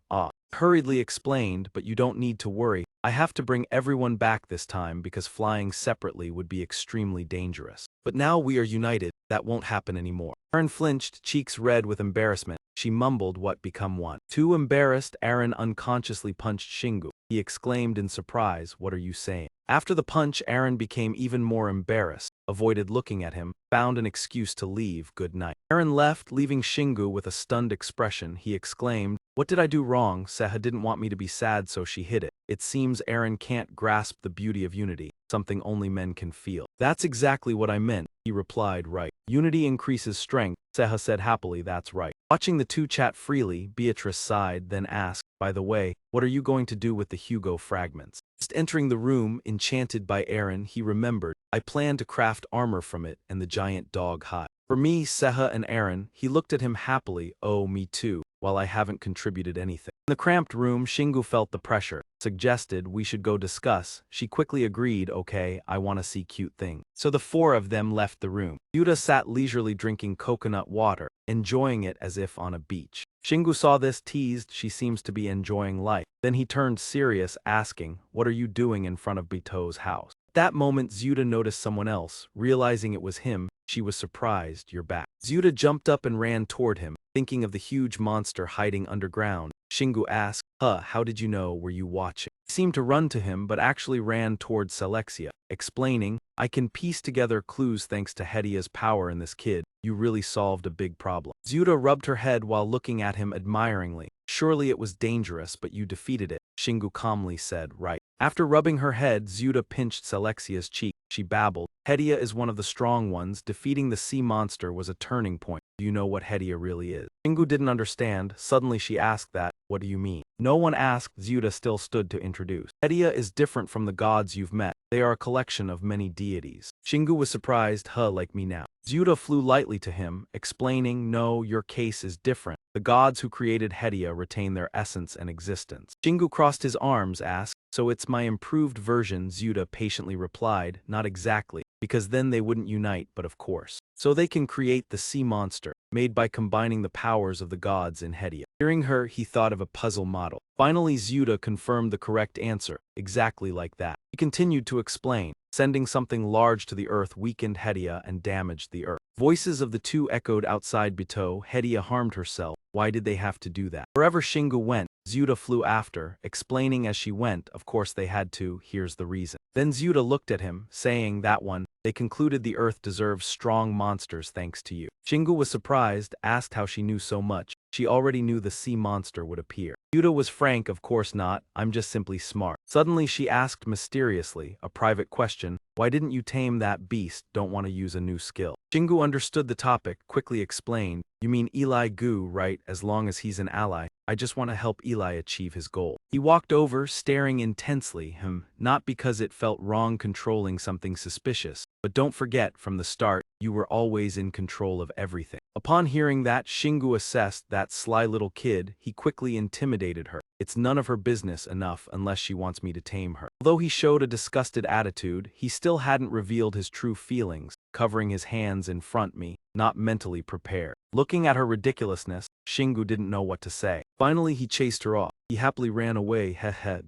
Hurriedly explained, "But you don't need to worry. I have to bring everyone back this time because flying separately would be extremely dangerous. But now we are united, that won't happen anymore." Aaron flinched, cheeks red with embarrassment. She mumbled, "What become one?" Too embarrassed, Aaron unconsciously punched Shingu. He exclaimed in surprise, "What are you saying?" After the punch, Aaron became even more embarrassed. avoided looking at him, found an excuse to leave. Good night. Eren left, leaving Shingu with a stunned expression. He exclaimed, "What did I do wrong? Seha didn't want me to be sad, so she hid it." It seems Eren can't grasp the beauty of unity, something only men can feel. "That's exactly what I meant," he replied. "Right. Unity increases strength," Seha said happily. "That's right." Watching the two chat freely, Beatrice sighed, then asked, "By the way, what are you going to do with the Hugo fragments?" Just entering the room, enchanted by Eren, he remembered, "I plan to craft armor from it and the giant dog hide." "For me, Seha and Eren," he looked at him happily. "Oh, me too, while I haven't contributed anything." In the cramped room, Shingu felt the pressure, suggested we should go discuss. She quickly agreed, "Okay, I want to see cute things." So the four of them left the room. Yuta sat leisurely drinking coconut water, enjoying it as if on a beach. Shingu saw this, teased, "She seems to be enjoying life." Then he turned serious, asking, "What are you doing in front of Bito's house?" At that moment, Yuta noticed someone else. Realizing it was him, she was surprised. "You're back." Yuta jumped up and ran toward him, thinking of the huge monster hiding underground. Shingu asked, how did you know? Were you watching?" He seemed to run to him but actually ran towards Selexia, explaining, "I can piece together clues thanks to Hedia's power in this kid. You really solved a big problem." Yuta rubbed her head while looking at him admiringly. "Surely it was dangerous, but you defeated it," Shingu calmly said. "Right." After rubbing her head, Yuta pinched Selexia's cheek. She babbled, "Hedia is one of the strong ones. Defeating the sea monster was a turning point. Do you know what Hedia really is?" Shingu didn't understand. Suddenly she asked that. "What do you mean?" No one asked. Yuta still stood to introduce. "Hedia is different from the gods you've met. They are a collection of many deities." Shingu was surprised. Like me now." Yuta flew lightly to him, explaining, "No, your case is different. The gods who created Hedia retain their essence and existence." Shingu crossed his arms, asked, "So it's my improved version?" Yuta patiently replied, "Not exactly, because then they wouldn't unite, but of course. So they can create the sea monster, made by combining the powers of the gods in Hedia." Hearing her, he thought of a puzzle model. Finally, Yuta confirmed the correct answer, exactly like that. He continued to explain, "Sending something large to the earth weakened Hedia and damaged the earth." Voices of the two echoed outside Bito. "Hedia harmed herself. Why did they have to do that?" Wherever Shingu went, Yuta flew after, explaining as she went, "Of course they had to, here's the reason." Then Yuta looked at him, saying, "That one, they concluded the earth deserves strong monsters thanks to you." Shingu was surprised, asked how she knew so much. She already knew the sea monster would appear. Yuta was frank, "Of course not, I'm just simply smart." Suddenly she asked mysteriously, a private question, "Why didn't you tame that beast? Don't want to use a new skill." Shingu understood the topic, quickly explained, "You mean Eli Gu, right? As long as he's an ally, I just want to help Eli achieve his goal." He walked over, staring intensely, not because it felt wrong controlling something suspicious, but don't forget, from the start, you were always in control of everything. Upon hearing that, Shingu assessed that sly little kid. He quickly intimidated her. "It's none of her business enough unless she wants me to tame her." Although he showed a disgusted attitude, he still hadn't revealed his true feelings, covering his hands in front me, not mentally prepared. Looking at her ridiculousness, Shingu didn't know what to say. Finally he chased her off. He happily ran away,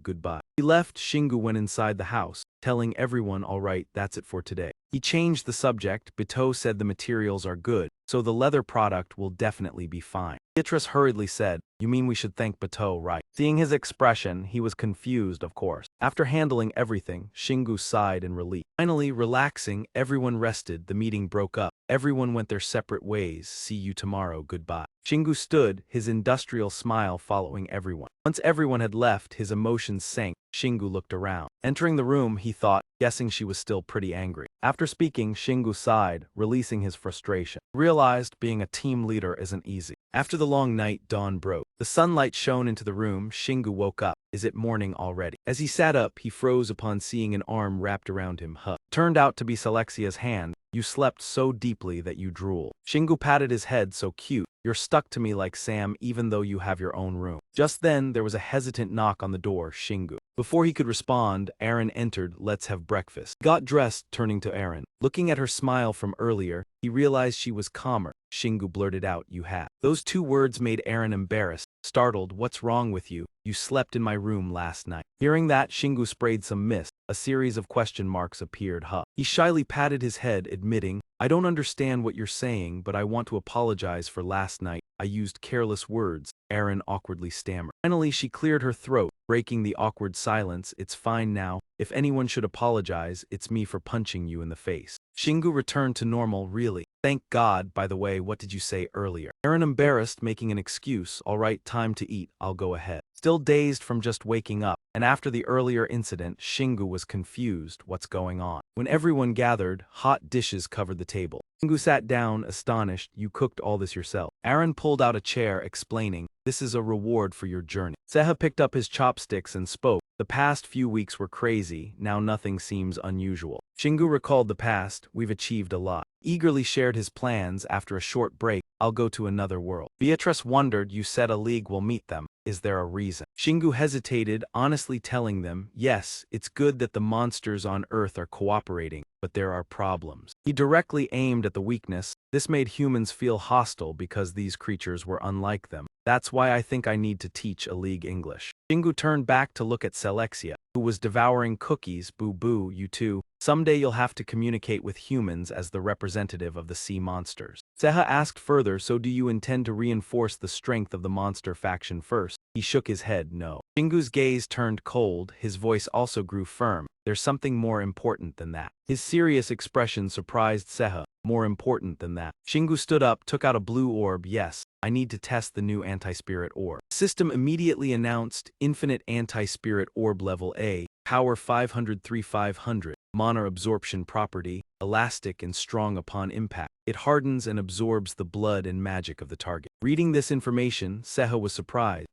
goodbye. He left. Shingu went inside the house, telling everyone, "All right, that's it for today." He changed the subject. Bito said the materials are good, so the leather product will definitely be fine. Beatrice hurriedly said, "You mean we should thank Bito, right?" Seeing his expression, he was confused, of course. After handling everything, Shingu sighed in relief. Finally, relaxing, everyone rested. The meeting broke up. Everyone went their separate ways. "See you tomorrow, goodbye." Shingu stood, his industrial smile following everyone. Once everyone had left, his emotions sank. Shingu looked around. Entering the room, he thought, guessing she was still pretty angry. After speaking, Shingu sighed, releasing his frustration. He realized being a team leader isn't easy. After the long night, dawn broke. The sunlight shone into the room. Shingu woke up. Is it morning already? As he sat up, he froze upon seeing an arm wrapped around him. Turned out to be Selexia's hand. "You slept so deeply that you drool." Shingu patted his head. "So cute. You're stuck to me like Sam even though you have your own room." Just then, there was a hesitant knock on the door. Shingu. Before he could respond, Eren entered. "Let's have breakfast." He got dressed, turning to Eren. Looking at her smile from earlier, he realized she was calmer. Shingu blurted out, "You have." Those two words made Eren embarrassed. Startled, "What's wrong with you? You slept in my room last night." Hearing that, Shingu sprayed some mist. A series of question marks appeared. He shyly patted his head, admitting, "I don't understand what you're saying, but I want to apologize for last night. I used careless words." Eren awkwardly stammered. Finally, she cleared her throat, breaking the awkward silence. "It's fine now. If anyone should apologize, it's me for punching you in the face. Shingu returned to normal, really. Thank God. By the way, what did you say earlier? Aaron embarrassed, making an excuse. All right, time to eat, I'll go ahead. Still dazed from just waking up, and after the earlier incident, Shingu was confused. What's going on? When everyone gathered, hot dishes covered the table. Shingu sat down, astonished. You cooked all this yourself. Aaron pulled out a chair, explaining, this is a reward for your journey. Seha picked up his chopsticks and spoke. The past few weeks were crazy, now nothing seems unusual. Shingu recalled the past, we've achieved a lot. Eagerly shared his plans. After a short break, I'll go to another world. Beatrice wondered, you said a league will meet them. Is there a reason? Shingu hesitated, honestly telling them, yes, it's good that the monsters on Earth are cooperating, but there are problems. He directly aimed at the weakness. This made humans feel hostile because these creatures were unlike them. That's why I think I need to teach a league English. Shingu turned back to look at Selexia, who was devouring cookies. Boo-boo, you two. Someday you'll have to communicate with humans as the representative of the sea monsters. Seha asked further, so do you intend to reinforce the strength of the monster faction first? He shook his head, no. Shingu's gaze turned cold, his voice also grew firm. There's something more important than that. His serious expression surprised Seha. More important than that. Shingu stood up, took out a blue orb. Yes, I need to test the new anti-spirit orb. System immediately announced, infinite anti-spirit orb level A, power 500-500, mana absorption property, elastic and strong upon impact. It hardens and absorbs the blood and magic of the target. Reading this information, Seha was surprised.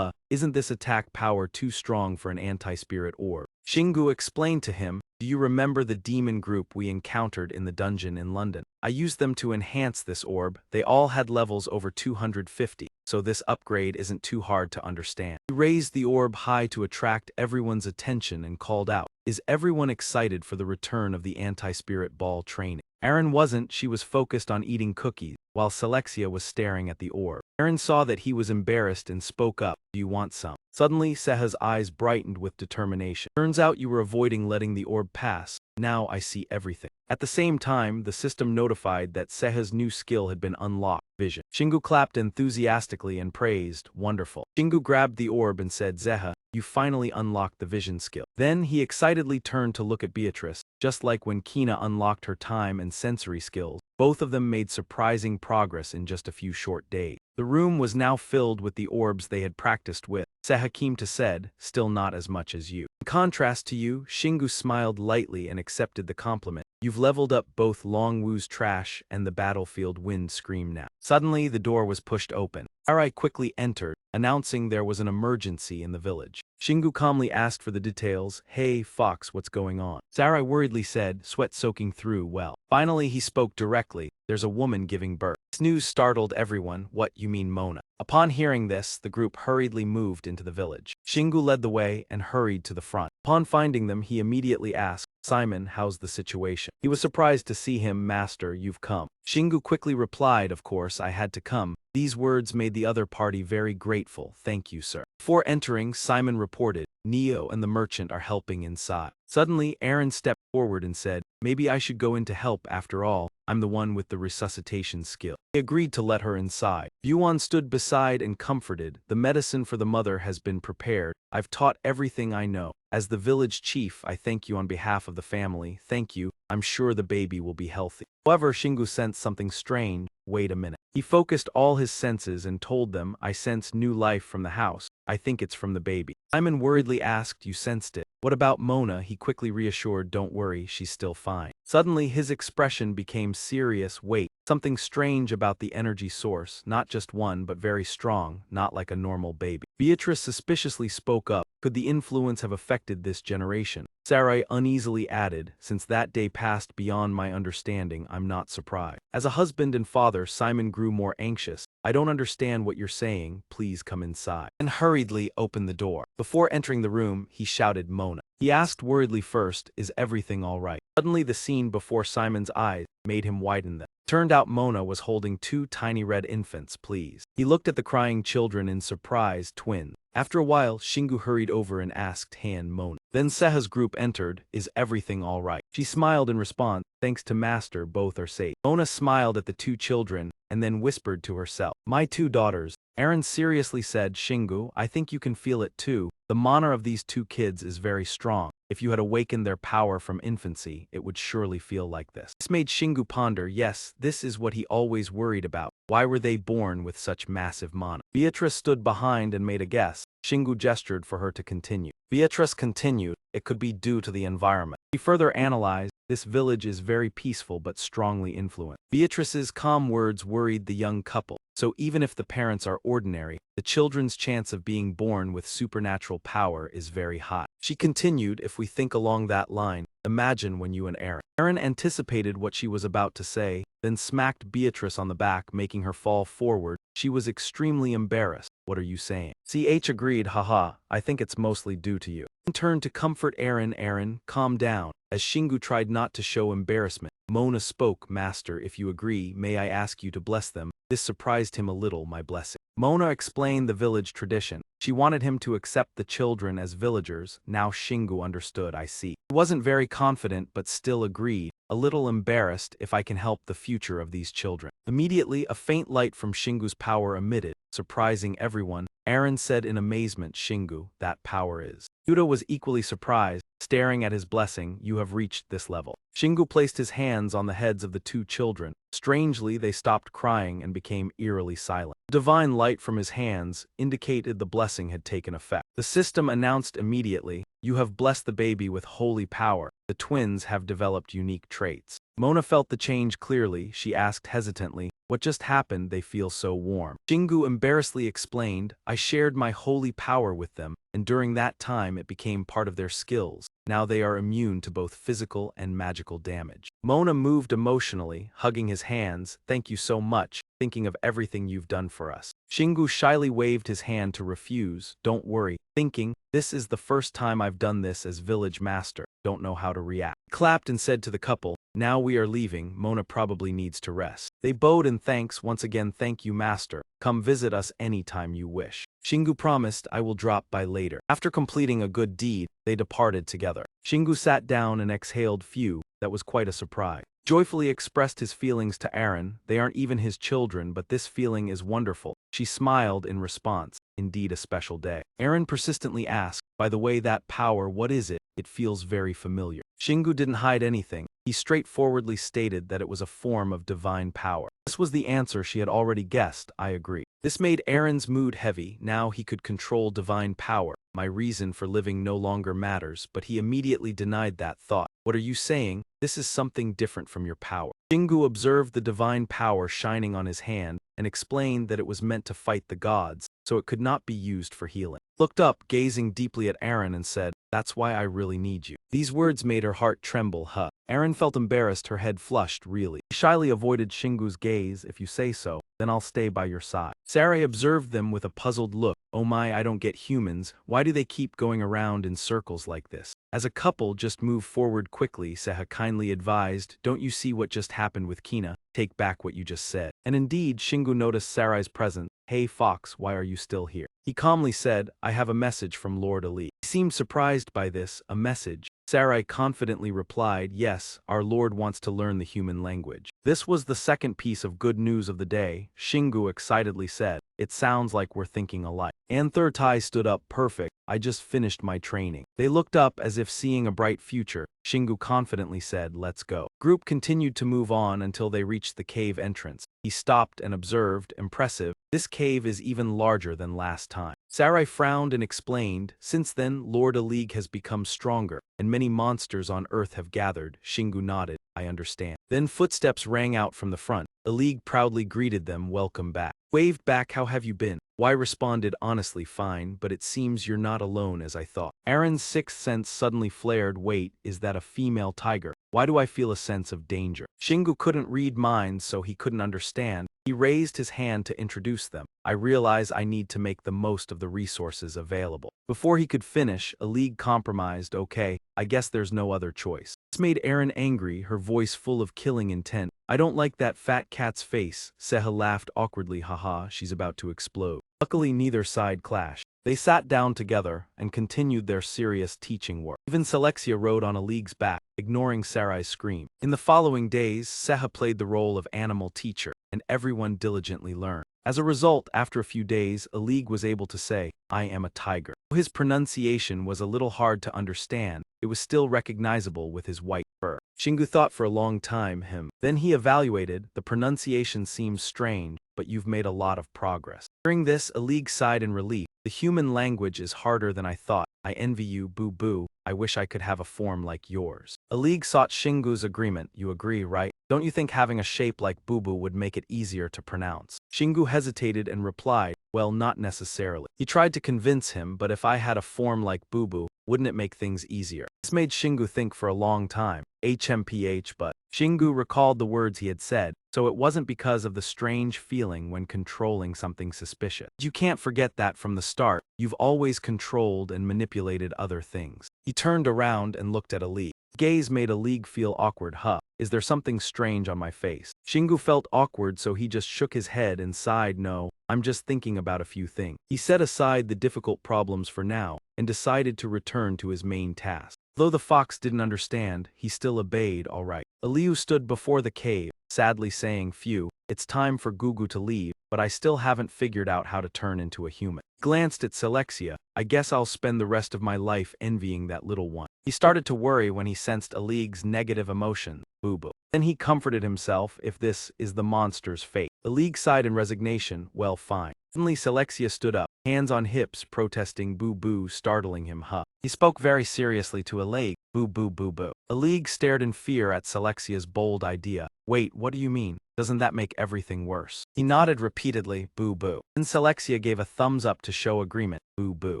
Isn't this attack power too strong for an anti-spirit orb? Shingu explained to him, do you remember the demon group we encountered in the dungeon in London? I used them to enhance this orb. They all had levels over 250, so this upgrade isn't too hard to understand. He raised the orb high to attract everyone's attention and called out, is everyone excited for the return of the anti-spirit ball training? Aaron wasn't, she was focused on eating cookies, while Selexia was staring at the orb. Aaron saw that he was embarrassed and spoke up, do you want some? Suddenly, Seha's eyes brightened with determination. Turns out you were avoiding letting the orb pass. Now I see everything. At the same time, the system notified that Seha's new skill had been unlocked, vision. Shingu clapped enthusiastically and praised, wonderful. Shingu grabbed the orb and said, Seha, you finally unlocked the vision skill. Then he excitedly turned to look at Beatrice, just like when Kina unlocked her time and sensory skills. Both of them made surprising progress in just a few short days. The room was now filled with the orbs they had practiced with. Seha said, still not as much as you. In contrast to you, Shingu smiled lightly and accepted the compliment. You've leveled up both Long Wu's trash and the battlefield wind scream now. Suddenly, the door was pushed open. Sarai quickly entered, announcing there was an emergency in the village. Shingu calmly asked for the details. Hey, Fox, what's going on? Sarai worriedly said, sweat soaking through, well. Finally, he spoke directly. There's a woman giving birth. This news startled everyone. What, you mean Mona? Upon hearing this, the group hurriedly moved into the village. Shingu led the way and hurried to the front. Upon finding them, he immediately asked, Simon, how's the situation? He was surprised to see him. Master, you've come. Shingu quickly replied, of course, I had to come. These words made the other party very grateful. Thank you, sir. Before entering, Simon reported, Neo and the merchant are helping inside. Suddenly, Aaron stepped forward and said, maybe I should go in to help after all. I'm the one with the resuscitation skill. He agreed to let her inside. Buon stood beside and comforted. The medicine for the mother has been prepared. I've taught everything I know. As the village chief, I thank you on behalf of the family. Thank you. I'm sure the baby will be healthy. However, Shingu sensed something strange. Wait a minute. He focused all his senses and told them, I sense new life from the house. I think it's from the baby. Simon worriedly asked, you sensed it? What about Mona? He quickly reassured, don't worry, she's still fine. Suddenly, his expression became serious. Wait, something strange about the energy source, not just one but very strong, not like a normal baby. Beatrice suspiciously spoke up. Could the influence have affected this generation? Sarai uneasily added, since that day passed beyond my understanding, I'm not surprised. As a husband and father, Simon grew more anxious. I don't understand what you're saying, please come inside. And hurriedly opened the door. Before entering the room, he shouted Mona. He asked worriedly first, is everything all right? Suddenly the scene before Simon's eyes made him widen them. Turned out Mona was holding two tiny red infants, please. He looked at the crying children in surprise, twins. After a while, Shingu hurried over and asked Han Mona. Then Seha's group entered, is everything all right? She smiled in response, thanks to Master, both are safe. Mona smiled at the two children, and then whispered to herself, my two daughters. Aaron seriously said, Shingu, I think you can feel it too. The mana of these two kids is very strong. If you had awakened their power from infancy, it would surely feel like this. This made Shingu ponder, yes, this is what he always worried about. Why were they born with such massive mana? Beatrice stood behind and made a guess. Shingu gestured for her to continue. Beatrice continued, it could be due to the environment. He further analyzed, this village is very peaceful but strongly influenced. Beatrice's calm words worried the young couple. So even if the parents are ordinary, the children's chance of being born with supernatural power is very high. She continued, if we think along that line, imagine when you and Aaron. Aaron anticipated what she was about to say, then smacked Beatrice on the back, making her fall forward. She was extremely embarrassed. What are you saying? CH agreed, haha, I think it's mostly due to you. He turned to comfort Aaron. Aaron, calm down. As Shingu tried not to show embarrassment, Mona spoke, Master, if you agree, may I ask you to bless them? This surprised him a little, my blessing. Mona explained the village tradition. She wanted him to accept the children as villagers. Now Shingu understood, I see. He wasn't very confident but still agreed, a little embarrassed, if I can help the future of these children. Immediately, a faint light from Shingu's power emitted, surprising everyone. Aaron said in amazement, Shingu, that power is. Yuta was equally surprised, staring at his blessing, you have reached this level. Shingu placed his hands on the heads of the two children. Strangely, they stopped crying and became eerily silent. Divine light from his hands indicated the blessing had taken effect. The system announced immediately, you have blessed the baby with holy power. The twins have developed unique traits. Mona felt the change clearly. She asked hesitantly, what just happened? They feel so warm. Shingu embarrassedly explained, I shared my holy power with them, and during that time it became part of their skills. Now they are immune to both physical and magical damage. Mona moved emotionally, hugging his hands, thank you so much, thinking of everything you've done for us. Shingu shyly waved his hand to refuse, don't worry, thinking, this is the first time I've done this as village master, don't know how to react. He clapped and said to the couple, now we are leaving, Mona probably needs to rest. They bowed in thanks, once again thank you master, come visit us anytime you wish. Shingu promised, I will drop by later. After completing a good deed, they departed together. Shingu sat down and exhaled phew, that was quite a surprise. Joyfully expressed his feelings to Aaron, they aren't even his children but this feeling is wonderful. She smiled in response, indeed a special day. Aaron persistently asked, by the way that power what is it? It feels very familiar. Shingu didn't hide anything. He straightforwardly stated that it was a form of divine power. This was the answer she had already guessed, I agree. This made Aaron's mood heavy, now he could control divine power. My reason for living no longer matters, but he immediately denied that thought. What are you saying? This is something different from your power. Shingu observed the divine power shining on his hand and explained that it was meant to fight the gods, so it could not be used for healing. Looked up, gazing deeply at Aaron and said, that's why I really need you. These words made her heart tremble, Aaron felt embarrassed, her head flushed, really. He shyly avoided Shingu's gaze, if you say so, then I'll stay by your side. Sarai observed them with a puzzled look. Oh my, I don't get humans, why do they keep going around in circles like this? As a couple, just move forward quickly, Seha kindly advised, don't you see what just happened with Kina? Take back what you just said. And indeed, Shingu noticed Sarai's presence. Hey Fox, why are you still here? He calmly said, I have a message from Lord Ali. He seemed surprised by this, a message. Sarai confidently replied, yes, our Lord wants to learn the human language. This was the second piece of good news of the day, Shingu excitedly said. It sounds like we're thinking alike. And Third Tai stood up, perfect, I just finished my training. They looked up as if seeing a bright future. Shingu confidently said, let's go. Group continued to move on until they reached the cave entrance. He stopped and observed, impressive, this cave is even larger than last time. Sarai frowned and explained, since then Lord Alig has become stronger, and many monsters on Earth have gathered. Shingu nodded, I understand. Then footsteps rang out from the front. Alig proudly greeted them, welcome back. Waved back, how have you been? Y responded, honestly fine, but it seems you're not alone as I thought. Aaron's sixth sense suddenly flared, wait, is that a female tiger? Why do I feel a sense of danger? Shingu couldn't read minds, so he couldn't understand. He raised his hand to introduce them. I realize I need to make the most of the resources available. Before he could finish, Alig compromised, okay, I guess there's no other choice. This made Aaron angry, her voice full of killing intent. I don't like that fat cat's face. Seha laughed awkwardly, haha, she's about to explode. Luckily neither side clashed. They sat down together and continued their serious teaching work. Even Selexia rode on Alig's back, ignoring Sarai's scream. In the following days, Seha played the role of animal teacher, and everyone diligently learned. As a result, after a few days, Alig was able to say, "I am a tiger." His pronunciation was a little hard to understand. It was still recognizable with his white fur. Shingu thought for a long time. Then he evaluated. The pronunciation seems strange, but you've made a lot of progress. Hearing this, Alig sighed in relief. The human language is harder than I thought. I envy you, boo-boo. I wish I could have a form like yours. Alig sought Shingu's agreement. You agree, right? Don't you think having a shape like boo-boo would make it easier to pronounce? Shingu hesitated and replied, well, not necessarily. He tried to convince him, but if I had a form like boo-boo, wouldn't it make things easier? This made Shingu think for a long time. HMPH, but Shingu recalled the words he had said, so it wasn't because of the strange feeling when controlling something suspicious. You can't forget that from the start. You've always controlled and manipulated other things. He turned around and looked at Alig. Gaze made Alig feel awkward. Is there something strange on my face? Shingu felt awkward, so he just shook his head and sighed. No, I'm just thinking about a few things. He set aside the difficult problems for now and decided to return to his main task. Though the fox didn't understand, he still obeyed. All right. Aliu stood before the cave, sadly saying, phew, it's time for Gugu to leave, but I still haven't figured out how to turn into a human. Glanced at Selexia. I guess I'll spend the rest of my life envying that little one. He started to worry when he sensed Alig's negative emotion. Boo-boo. Then he comforted himself. If this is the monster's fate. Alig sighed in resignation. Well, fine. Suddenly Selexia stood up, hands on hips, protesting. Boo-boo, startling him. He spoke very seriously to Alig. Boo-boo, boo-boo. Alig stared in fear at Selexia's bold idea. Wait, what do you mean? Doesn't that make everything worse? He nodded repeatedly. Boo-boo. Then Selexia gave a thumbs up to show agreement. Boo-boo.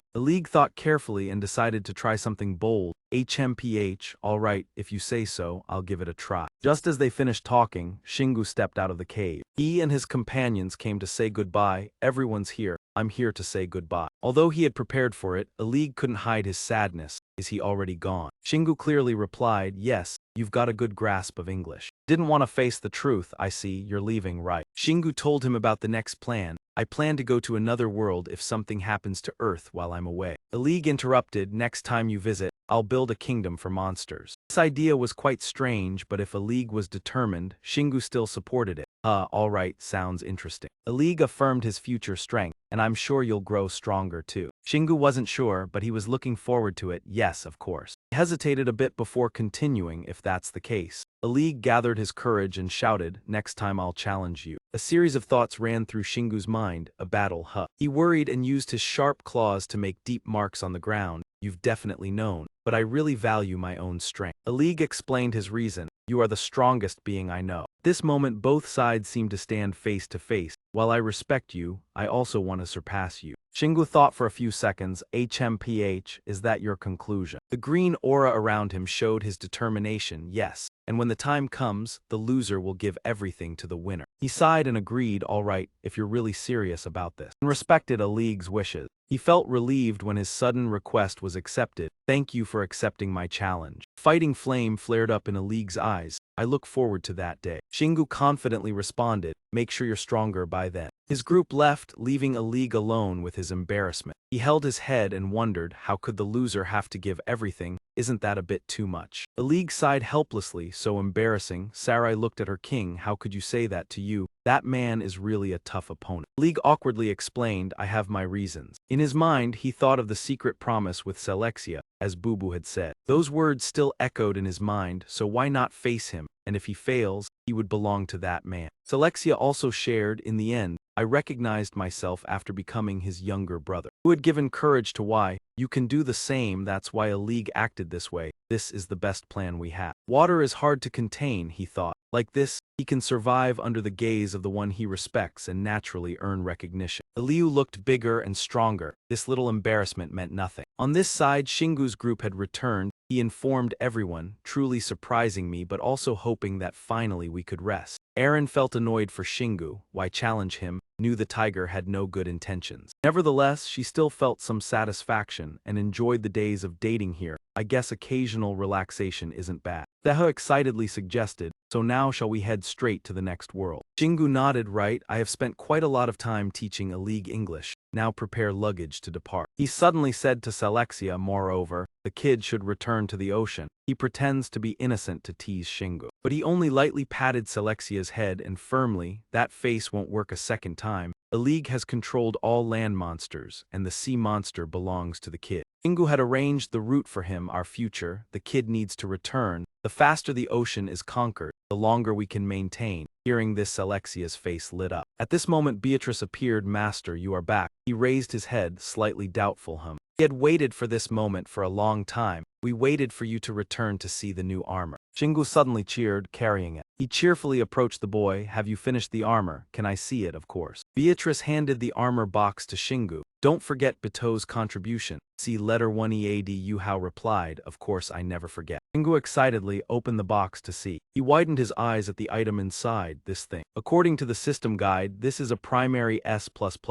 Alig thought carefully and decided to try something bold. HMPH, all right, if you say so, I'll give it a try. Just as they finished talking, Shingu stepped out of the cave. He and his companions came to say goodbye. Everyone's here. I'm here to say goodbye. Although he had prepared for it, Alig couldn't hide his sadness. Is he already gone? Shingu clearly replied, yes, you've got a good grasp of English. Didn't want to face the truth. I see, you're leaving, right? Shingu told him about the next plan. I plan to go to another world if something happens to Earth while I'm away. Alig interrupted. Next time you visit, I'll build a kingdom for monsters. This idea was quite strange, but if Alig was determined, Shingu still supported it. All right, sounds interesting. Alig affirmed his future strength, and I'm sure you'll grow stronger too. Shingu wasn't sure, but he was looking forward to it. Yes, of course. He hesitated a bit before continuing. If that's the case. Alig gathered his courage and shouted, next time I'll challenge you. A series of thoughts ran through Shingu's mind. A battle, He worried and used his sharp claws to make deep marks on the ground. You've definitely known, but I really value my own strength. Alig explained his reason. You are the strongest being I know. At this moment both sides seemed to stand face to face. While I respect you, I also want to surpass you. Shingu thought for a few seconds. HMPH, is that your conclusion? The green aura around him showed his determination. Yes. And when the time comes, the loser will give everything to the winner. He sighed and agreed, all right, if you're really serious about this. And respected Alig's wishes. He felt relieved when his sudden request was accepted. Thank you for accepting my challenge. Fighting flame flared up in Alig's eyes. I look forward to that day. Shingu confidently responded, make sure you're stronger by then. His group left, leaving Alig alone with his embarrassment. He held his head and wondered, how could the loser have to give everything? Isn't that a bit too much? Alig sighed helplessly. So embarrassing. Sarai looked at her king. How could you say that to you? That man is really a tough opponent. Alig awkwardly explained, I have my reasons. In his mind, he thought of the secret promise with Selexia, as Boo-boo had said. Those words still echoed in his mind, so why not face him? And if he fails, he would belong to that man. Selexia also shared, in the end, I recognized myself after becoming his younger brother, who had given courage to why. You can do the same, that's why Alig acted this way. This is the best plan we have. Water is hard to contain, he thought. Like this, he can survive under the gaze of the one he respects and naturally earn recognition. Aliu looked bigger and stronger. This little embarrassment meant nothing. On this side, Shingu's group had returned. He informed everyone, truly surprising me but also hoping that finally we could rest. Aaron felt annoyed for Shingu. Why challenge him? Knew the tiger had no good intentions. Nevertheless, she still felt some satisfaction and enjoyed the days of dating here. I guess occasional relaxation isn't bad. Deha excitedly suggested, so now shall we head straight to the next world? Shingu nodded. Right, I have spent quite a lot of time teaching Alig English. Now prepare luggage to depart. He suddenly said to Selexia, moreover, the kid should return to the ocean. He pretends to be innocent to tease Shingu. But he only lightly patted Selexia's head and firmly, that face won't work a second time. time. The League has controlled all land monsters, and the sea monster belongs to the kid. Shingu had arranged the route for him, our future. The kid needs to return. The faster the ocean is conquered, the longer we can maintain. Hearing this, Alexia's face lit up. At this moment, Beatrice appeared. Master, you are back. He raised his head, slightly doubtful. He had waited for this moment for a long time. We waited for you to return to see the new armor. Shingu suddenly cheered, carrying it. He cheerfully approached the boy. Have you finished the armor? Can I see it? Of course. Beatrice handed the armor box to Shingu. Don't forget Bito's contribution. See letter 1EAD. Yu Hao replied, of course I never forget. Shingu excitedly opened the box to see. He widened his eyes at the item inside, this thing. According to the system guide, this is a primary S++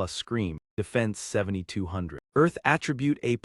scream, defense 7200. Earth attribute A++.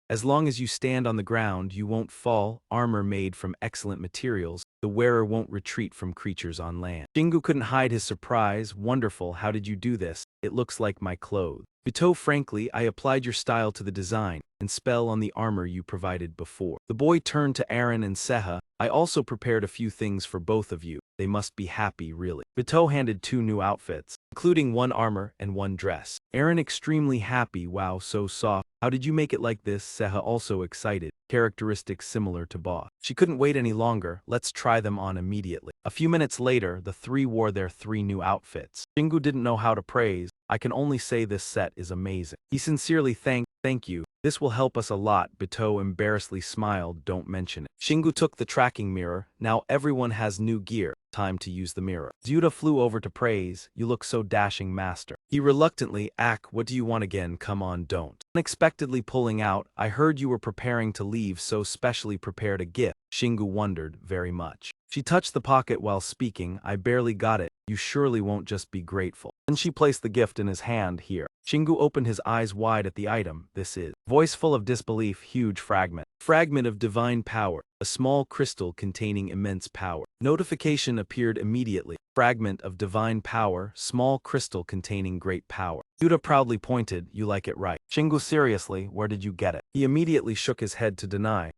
As long as you stand on the ground, you won't fall. Armor made from excellent materials. The wearer won't retreat from creatures on land. Shingu couldn't hide his surprise. Wonderful, how did you do this? It looks like my clothes. Bito, frankly, I applied your style to the design and spell on the armor you provided before. The boy turned to Aaron and Seha. I also prepared a few things for both of you. They must be happy, really. Bito handed 2 new outfits, including 1 armor and 1 dress. Aaron extremely happy. Wow, so soft. How did you make it like this? Seha also excited. Characteristics similar to Boss. She couldn't wait any longer. Let's try them on immediately. A few minutes later, the 3 wore their 3 new outfits. Shingu didn't know how to praise. I can only say this set is amazing. He sincerely thank you. This will help us a lot. Bito embarrassedly smiled. Don't mention it. Shingu took the tracking mirror. Now everyone has new gear. Time to use the mirror. Zyuda flew over to praise. You look so dashing, master. He reluctantly, what do you want again? Come on, don't. Unexpectedly pulling out, I heard you were preparing to leave, so specially prepared a gift. Shingu wondered very much. She touched the pocket while speaking. I barely got it. You surely won't just be grateful. Then she placed the gift in his hand. Here. Shingu opened his eyes wide at the item. This is. Voice full of disbelief. Huge fragment. Fragment of divine power. A small crystal containing immense power. Notification appeared immediately. Fragment of divine power. Small crystal containing great power. Yuta proudly pointed. You like it, right? Shingu, seriously, where did you get it? He immediately shook his head to deny.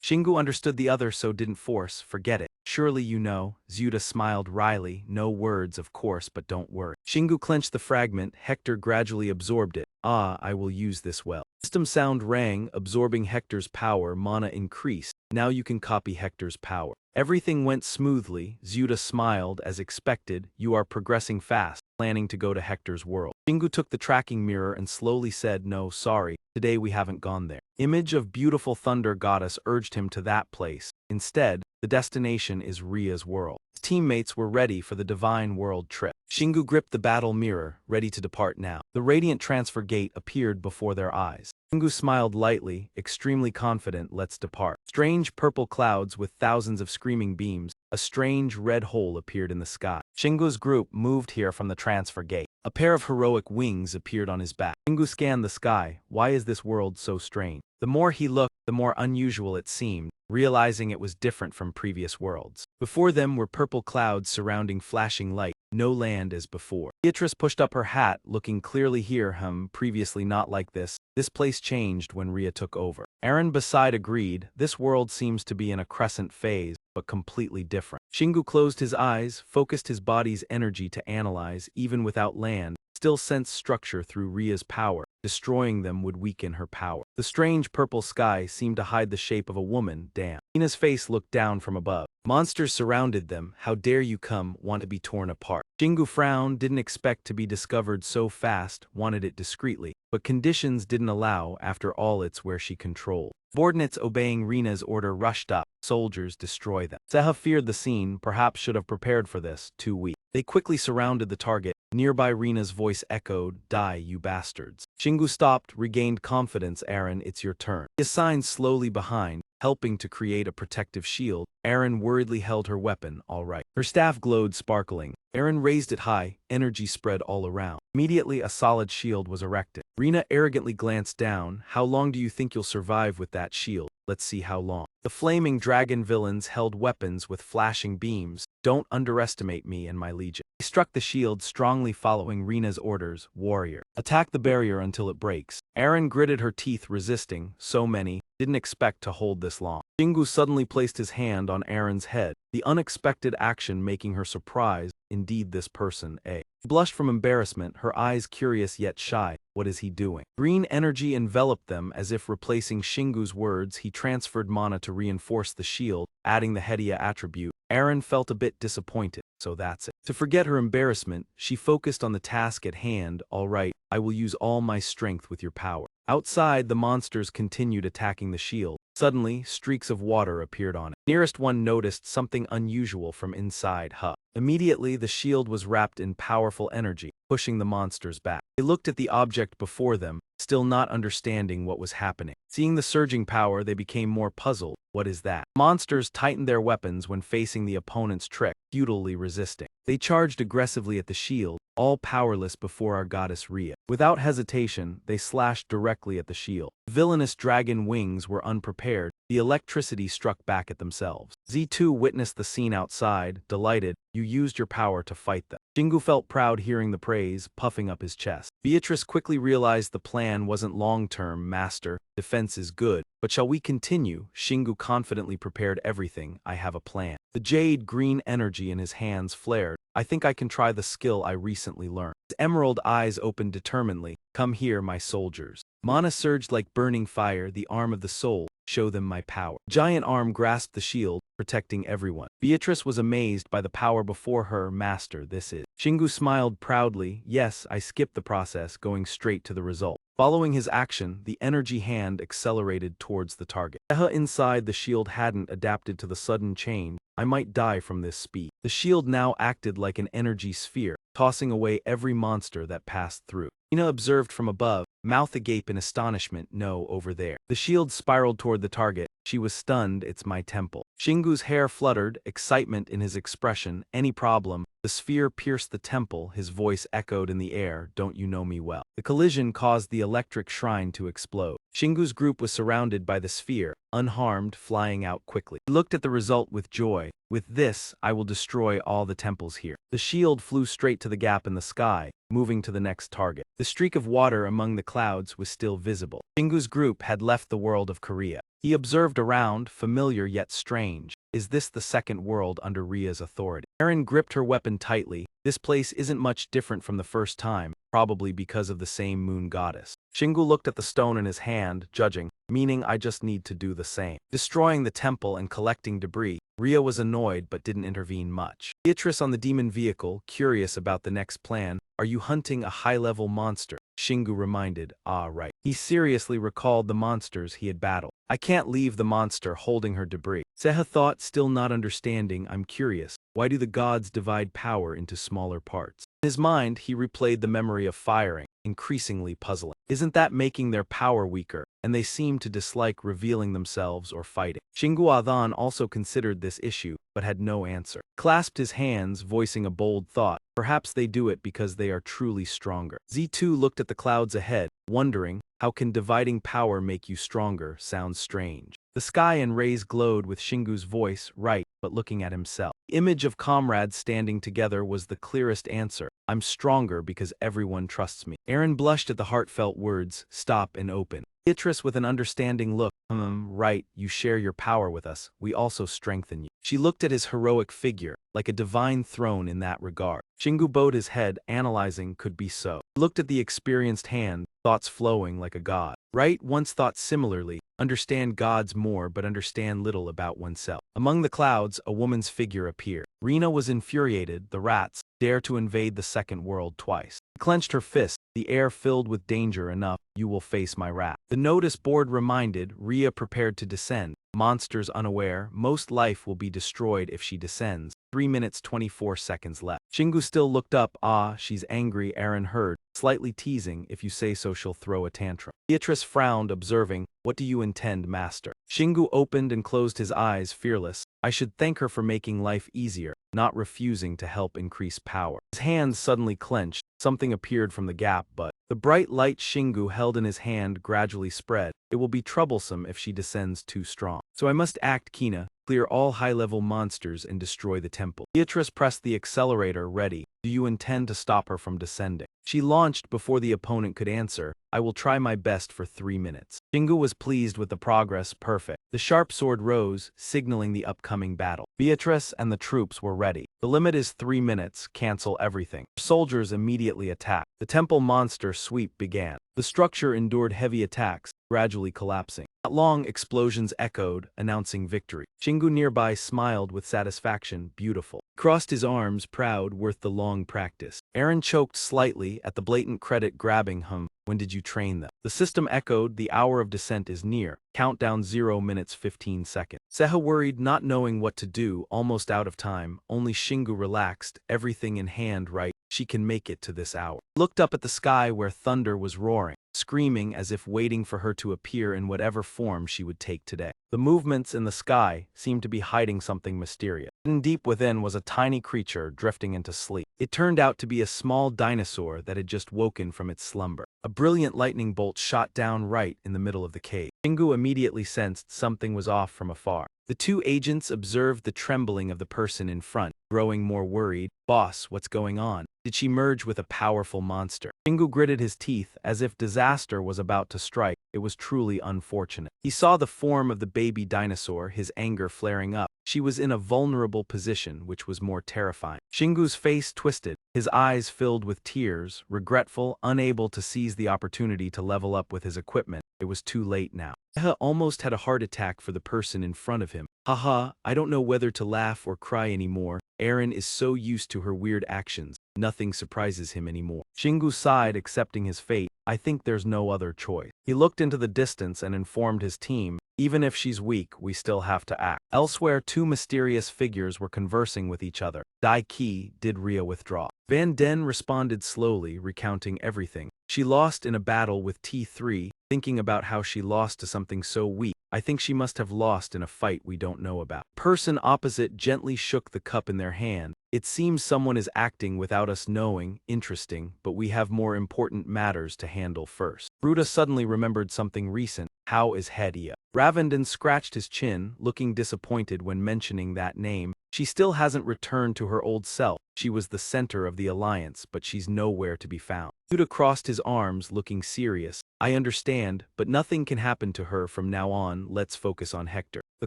Shingu understood the other, so didn't force. Forget it. Surely you know. Zyuda smiled wryly. No words, of course, but don't worry. Shingu clenched the fragment. Hector gradually absorbed it. I will use this well. System sound rang, absorbing Hector's power. Mana increased. Now you can copy Hector's power. Everything went smoothly. Zyuda smiled as expected. You are progressing fast, planning to go to Hector's world. Shingu took the tracking mirror and slowly said, no, sorry, today we haven't gone there. Image of beautiful thunder goddess urged him to that place. Instead, the destination is Ria's world. His teammates were ready for the divine world trip. Shingu gripped the battle mirror, ready to depart now. The radiant transfer gate appeared before their eyes. Shingu smiled lightly, extremely confident. Let's depart. Strange purple clouds with thousands of screaming beams. A strange red hole appeared in the sky. Shingu's group moved here from the transfer gate. A pair of heroic wings appeared on his back. Shingu scanned the sky. Why is this world so strange? The more he looked, the more unusual it seemed, realizing it was different from previous worlds. Before them were purple clouds surrounding flashing light. No land as before. Beatrice pushed up her hat, looking clearly here. Previously not like this. This place changed when Ria took over. Aaron beside agreed. This world seems to be in a crescent phase, but completely different. Shingu closed his eyes, focused his body's energy to analyze. Even without land, still sensed structure through Ria's power. Destroying them would weaken her power. The strange purple sky seemed to hide the shape of a woman. Damn. Ina's face looked down from above. Monsters surrounded them. How dare you come, want to be torn apart. Shingu frowned, didn't expect to be discovered so fast, wanted it discreetly. But conditions didn't allow, after all it's where she controlled. Subordinates obeying Rina's order rushed up. Soldiers, destroy them. Seha feared the scene, perhaps should have prepared for this, too weak. They quickly surrounded the target. Nearby Rina's voice echoed, die, you bastards. Shingu stopped, regained confidence. Aaron, it's your turn. He assigned slowly behind, helping to create a protective shield. Aaron worriedly held her weapon. All right. Her staff glowed, sparkling. Aaron raised it high, energy spread all around. Immediately a solid shield was erected. Rina arrogantly glanced down. How long do you think you'll survive with that shield? Let's see how long. The flaming dragon villains held weapons with flashing beams. Don't underestimate me and my legion. He struck the shield, strongly following Rina's orders. Warrior. Attack the barrier until it breaks. Aaron gritted her teeth, resisting. So many. Didn't expect to hold this long. Shingu suddenly placed his hand on Aaron's head. The unexpected action making her surprised. indeed this person, eh? She blushed from embarrassment, her eyes curious yet shy. What is he doing? Green energy enveloped them as if replacing Shingu's words. He transferred mana to reinforce the shield, adding the Hedia attribute. Aaron felt a bit disappointed, so that's it. To forget her embarrassment, she focused on the task at hand. All right, I will use all my strength with your power. Outside, the monsters continued attacking the shield. Suddenly, streaks of water appeared on it. Nearest one noticed something unusual from inside. Immediately, the shield was wrapped in powerful energy, pushing the monsters back. They looked at the object before them, still not understanding what was happening. Seeing the surging power, they became more puzzled. What is that? Monsters tightened their weapons when facing the opponent's trick, futilely resisting. They charged aggressively at the shield, all powerless before our goddess Rhea. Without hesitation, they slashed directly at the shield. The villainous dragon wings were unprepared. The electricity struck back at themselves. Z2 witnessed the scene outside, delighted. You used your power to fight them. Shingu felt proud hearing the praise, puffing up his chest. Beatrice quickly realized the plan wasn't long-term. Master, defense is good, but shall we continue? Shingu confidently prepared everything. I have a plan. The jade green energy in his hands flared. I think I can try the skill I recently learned. His emerald eyes opened determinedly. Come here, my soldiers. Mana surged like burning fire, the arm of the soul. Show them my power. Giant arm grasped the shield, protecting everyone. Beatrice was amazed by the power before her. Master, this is. Shingu smiled proudly. Yes, I skipped the process, going straight to the result. Following his action, the energy hand accelerated towards the target. Inside the shield hadn't adapted to the sudden change. I might die from this speed. The shield now acted like an energy sphere, tossing away every monster that passed through. Ina observed from above, mouth agape in astonishment. No, over there. The shield spiraled toward the target. She was stunned. It's my temple. Shingu's hair fluttered, excitement in his expression. Any problem? The sphere pierced the temple, his voice echoed in the air. Don't you know me well? The collision caused the electric shrine to explode. Shingu's group was surrounded by the sphere, unharmed, flying out quickly. He looked at the result with joy. With this, I will destroy all the temples here. The shield flew straight to the gap in the sky, moving to the next target. The streak of water among the clouds was still visible. Shingu's group had left the world of Korea. He observed around, familiar yet strange. Is this the second world under Rhea's authority? Aaron gripped her weapon tightly. This place isn't much different from the first time, probably because of the same moon goddess. Shingu looked at the stone in his hand, judging, meaning I just need to do the same. Destroying the temple and collecting debris, Rhea was annoyed but didn't intervene much. Beatrice on the demon vehicle, curious about the next plan. Are you hunting a high-level monster? Shingu reminded. Ah, right. He seriously recalled the monsters he had battled. I can't leave the monster holding her debris. Seha thought, still not understanding. I'm curious. Why do the gods divide power into smaller parts? In his mind, he replayed the memory of firing, increasingly puzzling. Isn't that making their power weaker? And they seem to dislike revealing themselves or fighting. Shingu Adhan also considered this issue, but had no answer. Clasped his hands, voicing a bold thought. Perhaps they do it because they are truly stronger. Z2 looked at the clouds ahead, wondering, how can dividing power make you stronger? Sounds strange. The sky and rays glowed with Shingu's voice, right, but looking at himself. The image of comrades standing together was the clearest answer. I'm stronger because everyone trusts me. Aaron blushed at the heartfelt words, stop and open. Beatrice with an understanding look, right, you share your power with us, we also strengthen you. She looked at his heroic figure, like a divine throne in that regard. Shingu bowed his head, analyzing, could be so. He looked at the experienced hand, thoughts flowing like a god. Right once thought similarly, understand gods more but understand little about oneself. Among the clouds, a woman's figure appeared. Rena was infuriated, the rats dare to invade the second world twice. She clenched her fist, the air filled with danger enough, you will face my wrath. The notice board reminded, Rhea prepared to descend. Monsters unaware, most life will be destroyed if she descends. 3 minutes 24 seconds left. Shingu still looked up. Ah, she's angry, Aaron heard, slightly teasing, if you say so she'll throw a tantrum. Beatrice frowned, observing, what do you intend, master? Shingu opened and closed his eyes, fearless. I should thank her for making life easier, not refusing to help increase power. His hands suddenly clenched, something appeared from the gap, but the bright light Shingu held in his hand gradually spread. It will be troublesome if she descends too strong. So I must act, Kina, clear all high-level monsters and destroy the temple. Beatrice pressed the accelerator, ready. Do you intend to stop her from descending? She launched before the opponent could answer. I will try my best for 3 minutes. Shingu was pleased with the progress, perfect. The sharp sword rose, signaling the upcoming battle. Beatrice and the troops were ready. The limit is 3 minutes, cancel everything. Soldiers immediately attacked. The temple monster sweep began. The structure endured heavy attacks, gradually collapsing. Not long, explosions echoed, announcing victory. Shingu nearby smiled with satisfaction, beautiful. He crossed his arms, proud, worth the long practice. Aaron choked slightly at the blatant credit grabbing him. When did you train them? The system echoed, the hour of descent is near. Countdown 0 minutes 15 seconds. Seha worried, not knowing what to do, almost out of time. Only Shingu relaxed, everything in hand right. She can make it to this hour. Looked up at the sky where thunder was roaring, screaming as if waiting for her to appear in whatever form she would take today. The movements in the sky seemed to be hiding something mysterious. Hidden deep within was a tiny creature drifting into sleep. It turned out to be a small dinosaur that had just woken from its slumber. A brilliant lightning bolt shot down right in the middle of the cave. Shingu immediately sensed something was off from afar. The two agents observed the trembling of the person in front, growing more worried. Boss, what's going on? Did she merge with a powerful monster? Shingu gritted his teeth as if disaster was about to strike. It was truly unfortunate. He saw the form of the baby dinosaur, his anger flaring up. She was in a vulnerable position, which was more terrifying. Shingu's face twisted, his eyes filled with tears, regretful, unable to seize the opportunity to level up with his equipment. It was too late now. Seha almost had a heart attack for the person in front of him. Haha, I don't know whether to laugh or cry anymore. Aaron is so used to her weird actions. Nothing surprises him anymore. Shingu sighed, accepting his fate. I think there's no other choice. He looked into the distance and informed his team, even if she's weak, we still have to act. Elsewhere, two mysterious figures were conversing with each other. Dai Ki, did Rhea withdraw? Van Den responded slowly, recounting everything. She lost in a battle with T3, thinking about how she lost to something so weak. I think she must have lost in a fight we don't know about. Person opposite gently shook the cup in their hand. It seems someone is acting without us knowing. Interesting, but we have more important matters to handle first. Bruta suddenly remembered something recent. How is Hedia? Ravenden scratched his chin, looking disappointed when mentioning that name. She still hasn't returned to her old self. She was the center of the alliance, but she's nowhere to be found. Bruta crossed his arms, looking serious. I understand, but nothing can happen to her from now on. Let's focus on Hector. The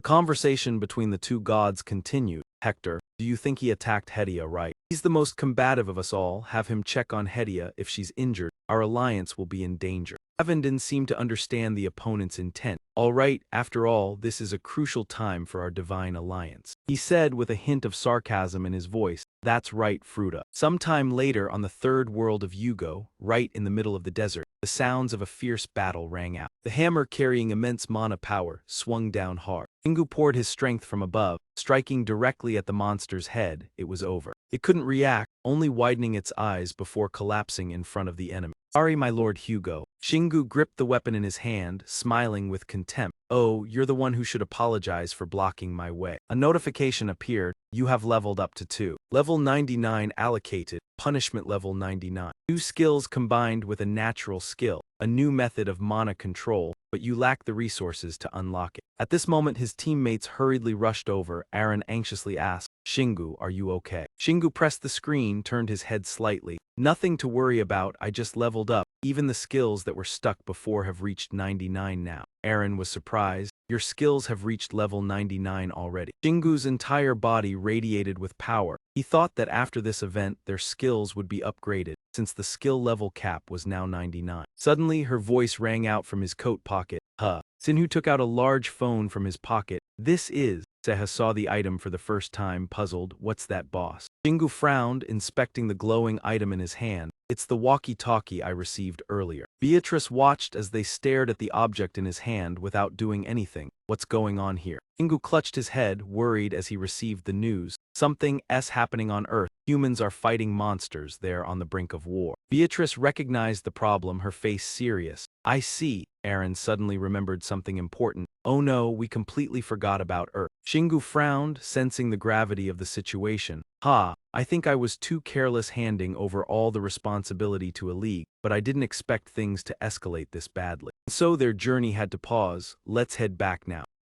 conversation between the two gods continued. Hector, do you think he attacked Hedia right? He's the most combative of us all. Have him check on Hedia. If she's injured, our alliance will be in danger. Ravenden seemed to understand the opponent's intent. All right, after all, this is a crucial time for our divine alliance. He said with a hint of sarcasm in his voice. That's right, Fruta. Sometime later on the third world of Yugo, right in the middle of the desert, the sounds of a fierce battle rang out. The hammer carrying immense mana power swung down hard. Shingu poured his strength from above, striking directly at the monster's head. It was over. It couldn't react, only widening its eyes before collapsing in front of the enemy. Sorry, my lord Hugo. Shingu gripped the weapon in his hand, smiling with contempt. Oh, you're the one who should apologize for blocking my way. A notification appeared. You have leveled up to 2. Level 99 allocated. Punishment level 99. New skills combined with a natural skill. A new method of mana control, but you lack the resources to unlock it. At this moment, his teammates hurriedly rushed over. Aaron anxiously asked, Shingu, are you okay? Shingu pressed the screen, turned his head slightly. Nothing to worry about, I just leveled up. Even the skills that were stuck before have reached 99 now. Aaron was surprised. Your skills have reached level 99 already. Shingu's entire body radiated with power. He thought that after this event, their skills would be upgraded, since the skill level cap was now 99. Suddenly, her voice rang out from his coat pocket. Huh. Sinhu took out a large phone from his pocket. This is... Seha saw the item for the first time, puzzled. What's that, boss? Shingu frowned, inspecting the glowing item in his hand. It's the walkie-talkie I received earlier. Beatrice watched as they stared at the object in his hand without doing anything. What's going on here? Shingu clutched his head, worried as he received the news. Something's happening on Earth. Humans are fighting monsters. They're on the brink of war. Beatrice recognized the problem, her face serious. I see. Aaron suddenly remembered something important. Oh no, we completely forgot about Earth. Shingu frowned, sensing the gravity of the situation. I think I was too careless handing over all the responsibility to a league, but I didn't expect things to escalate this badly. So their journey had to pause. Let's head back now.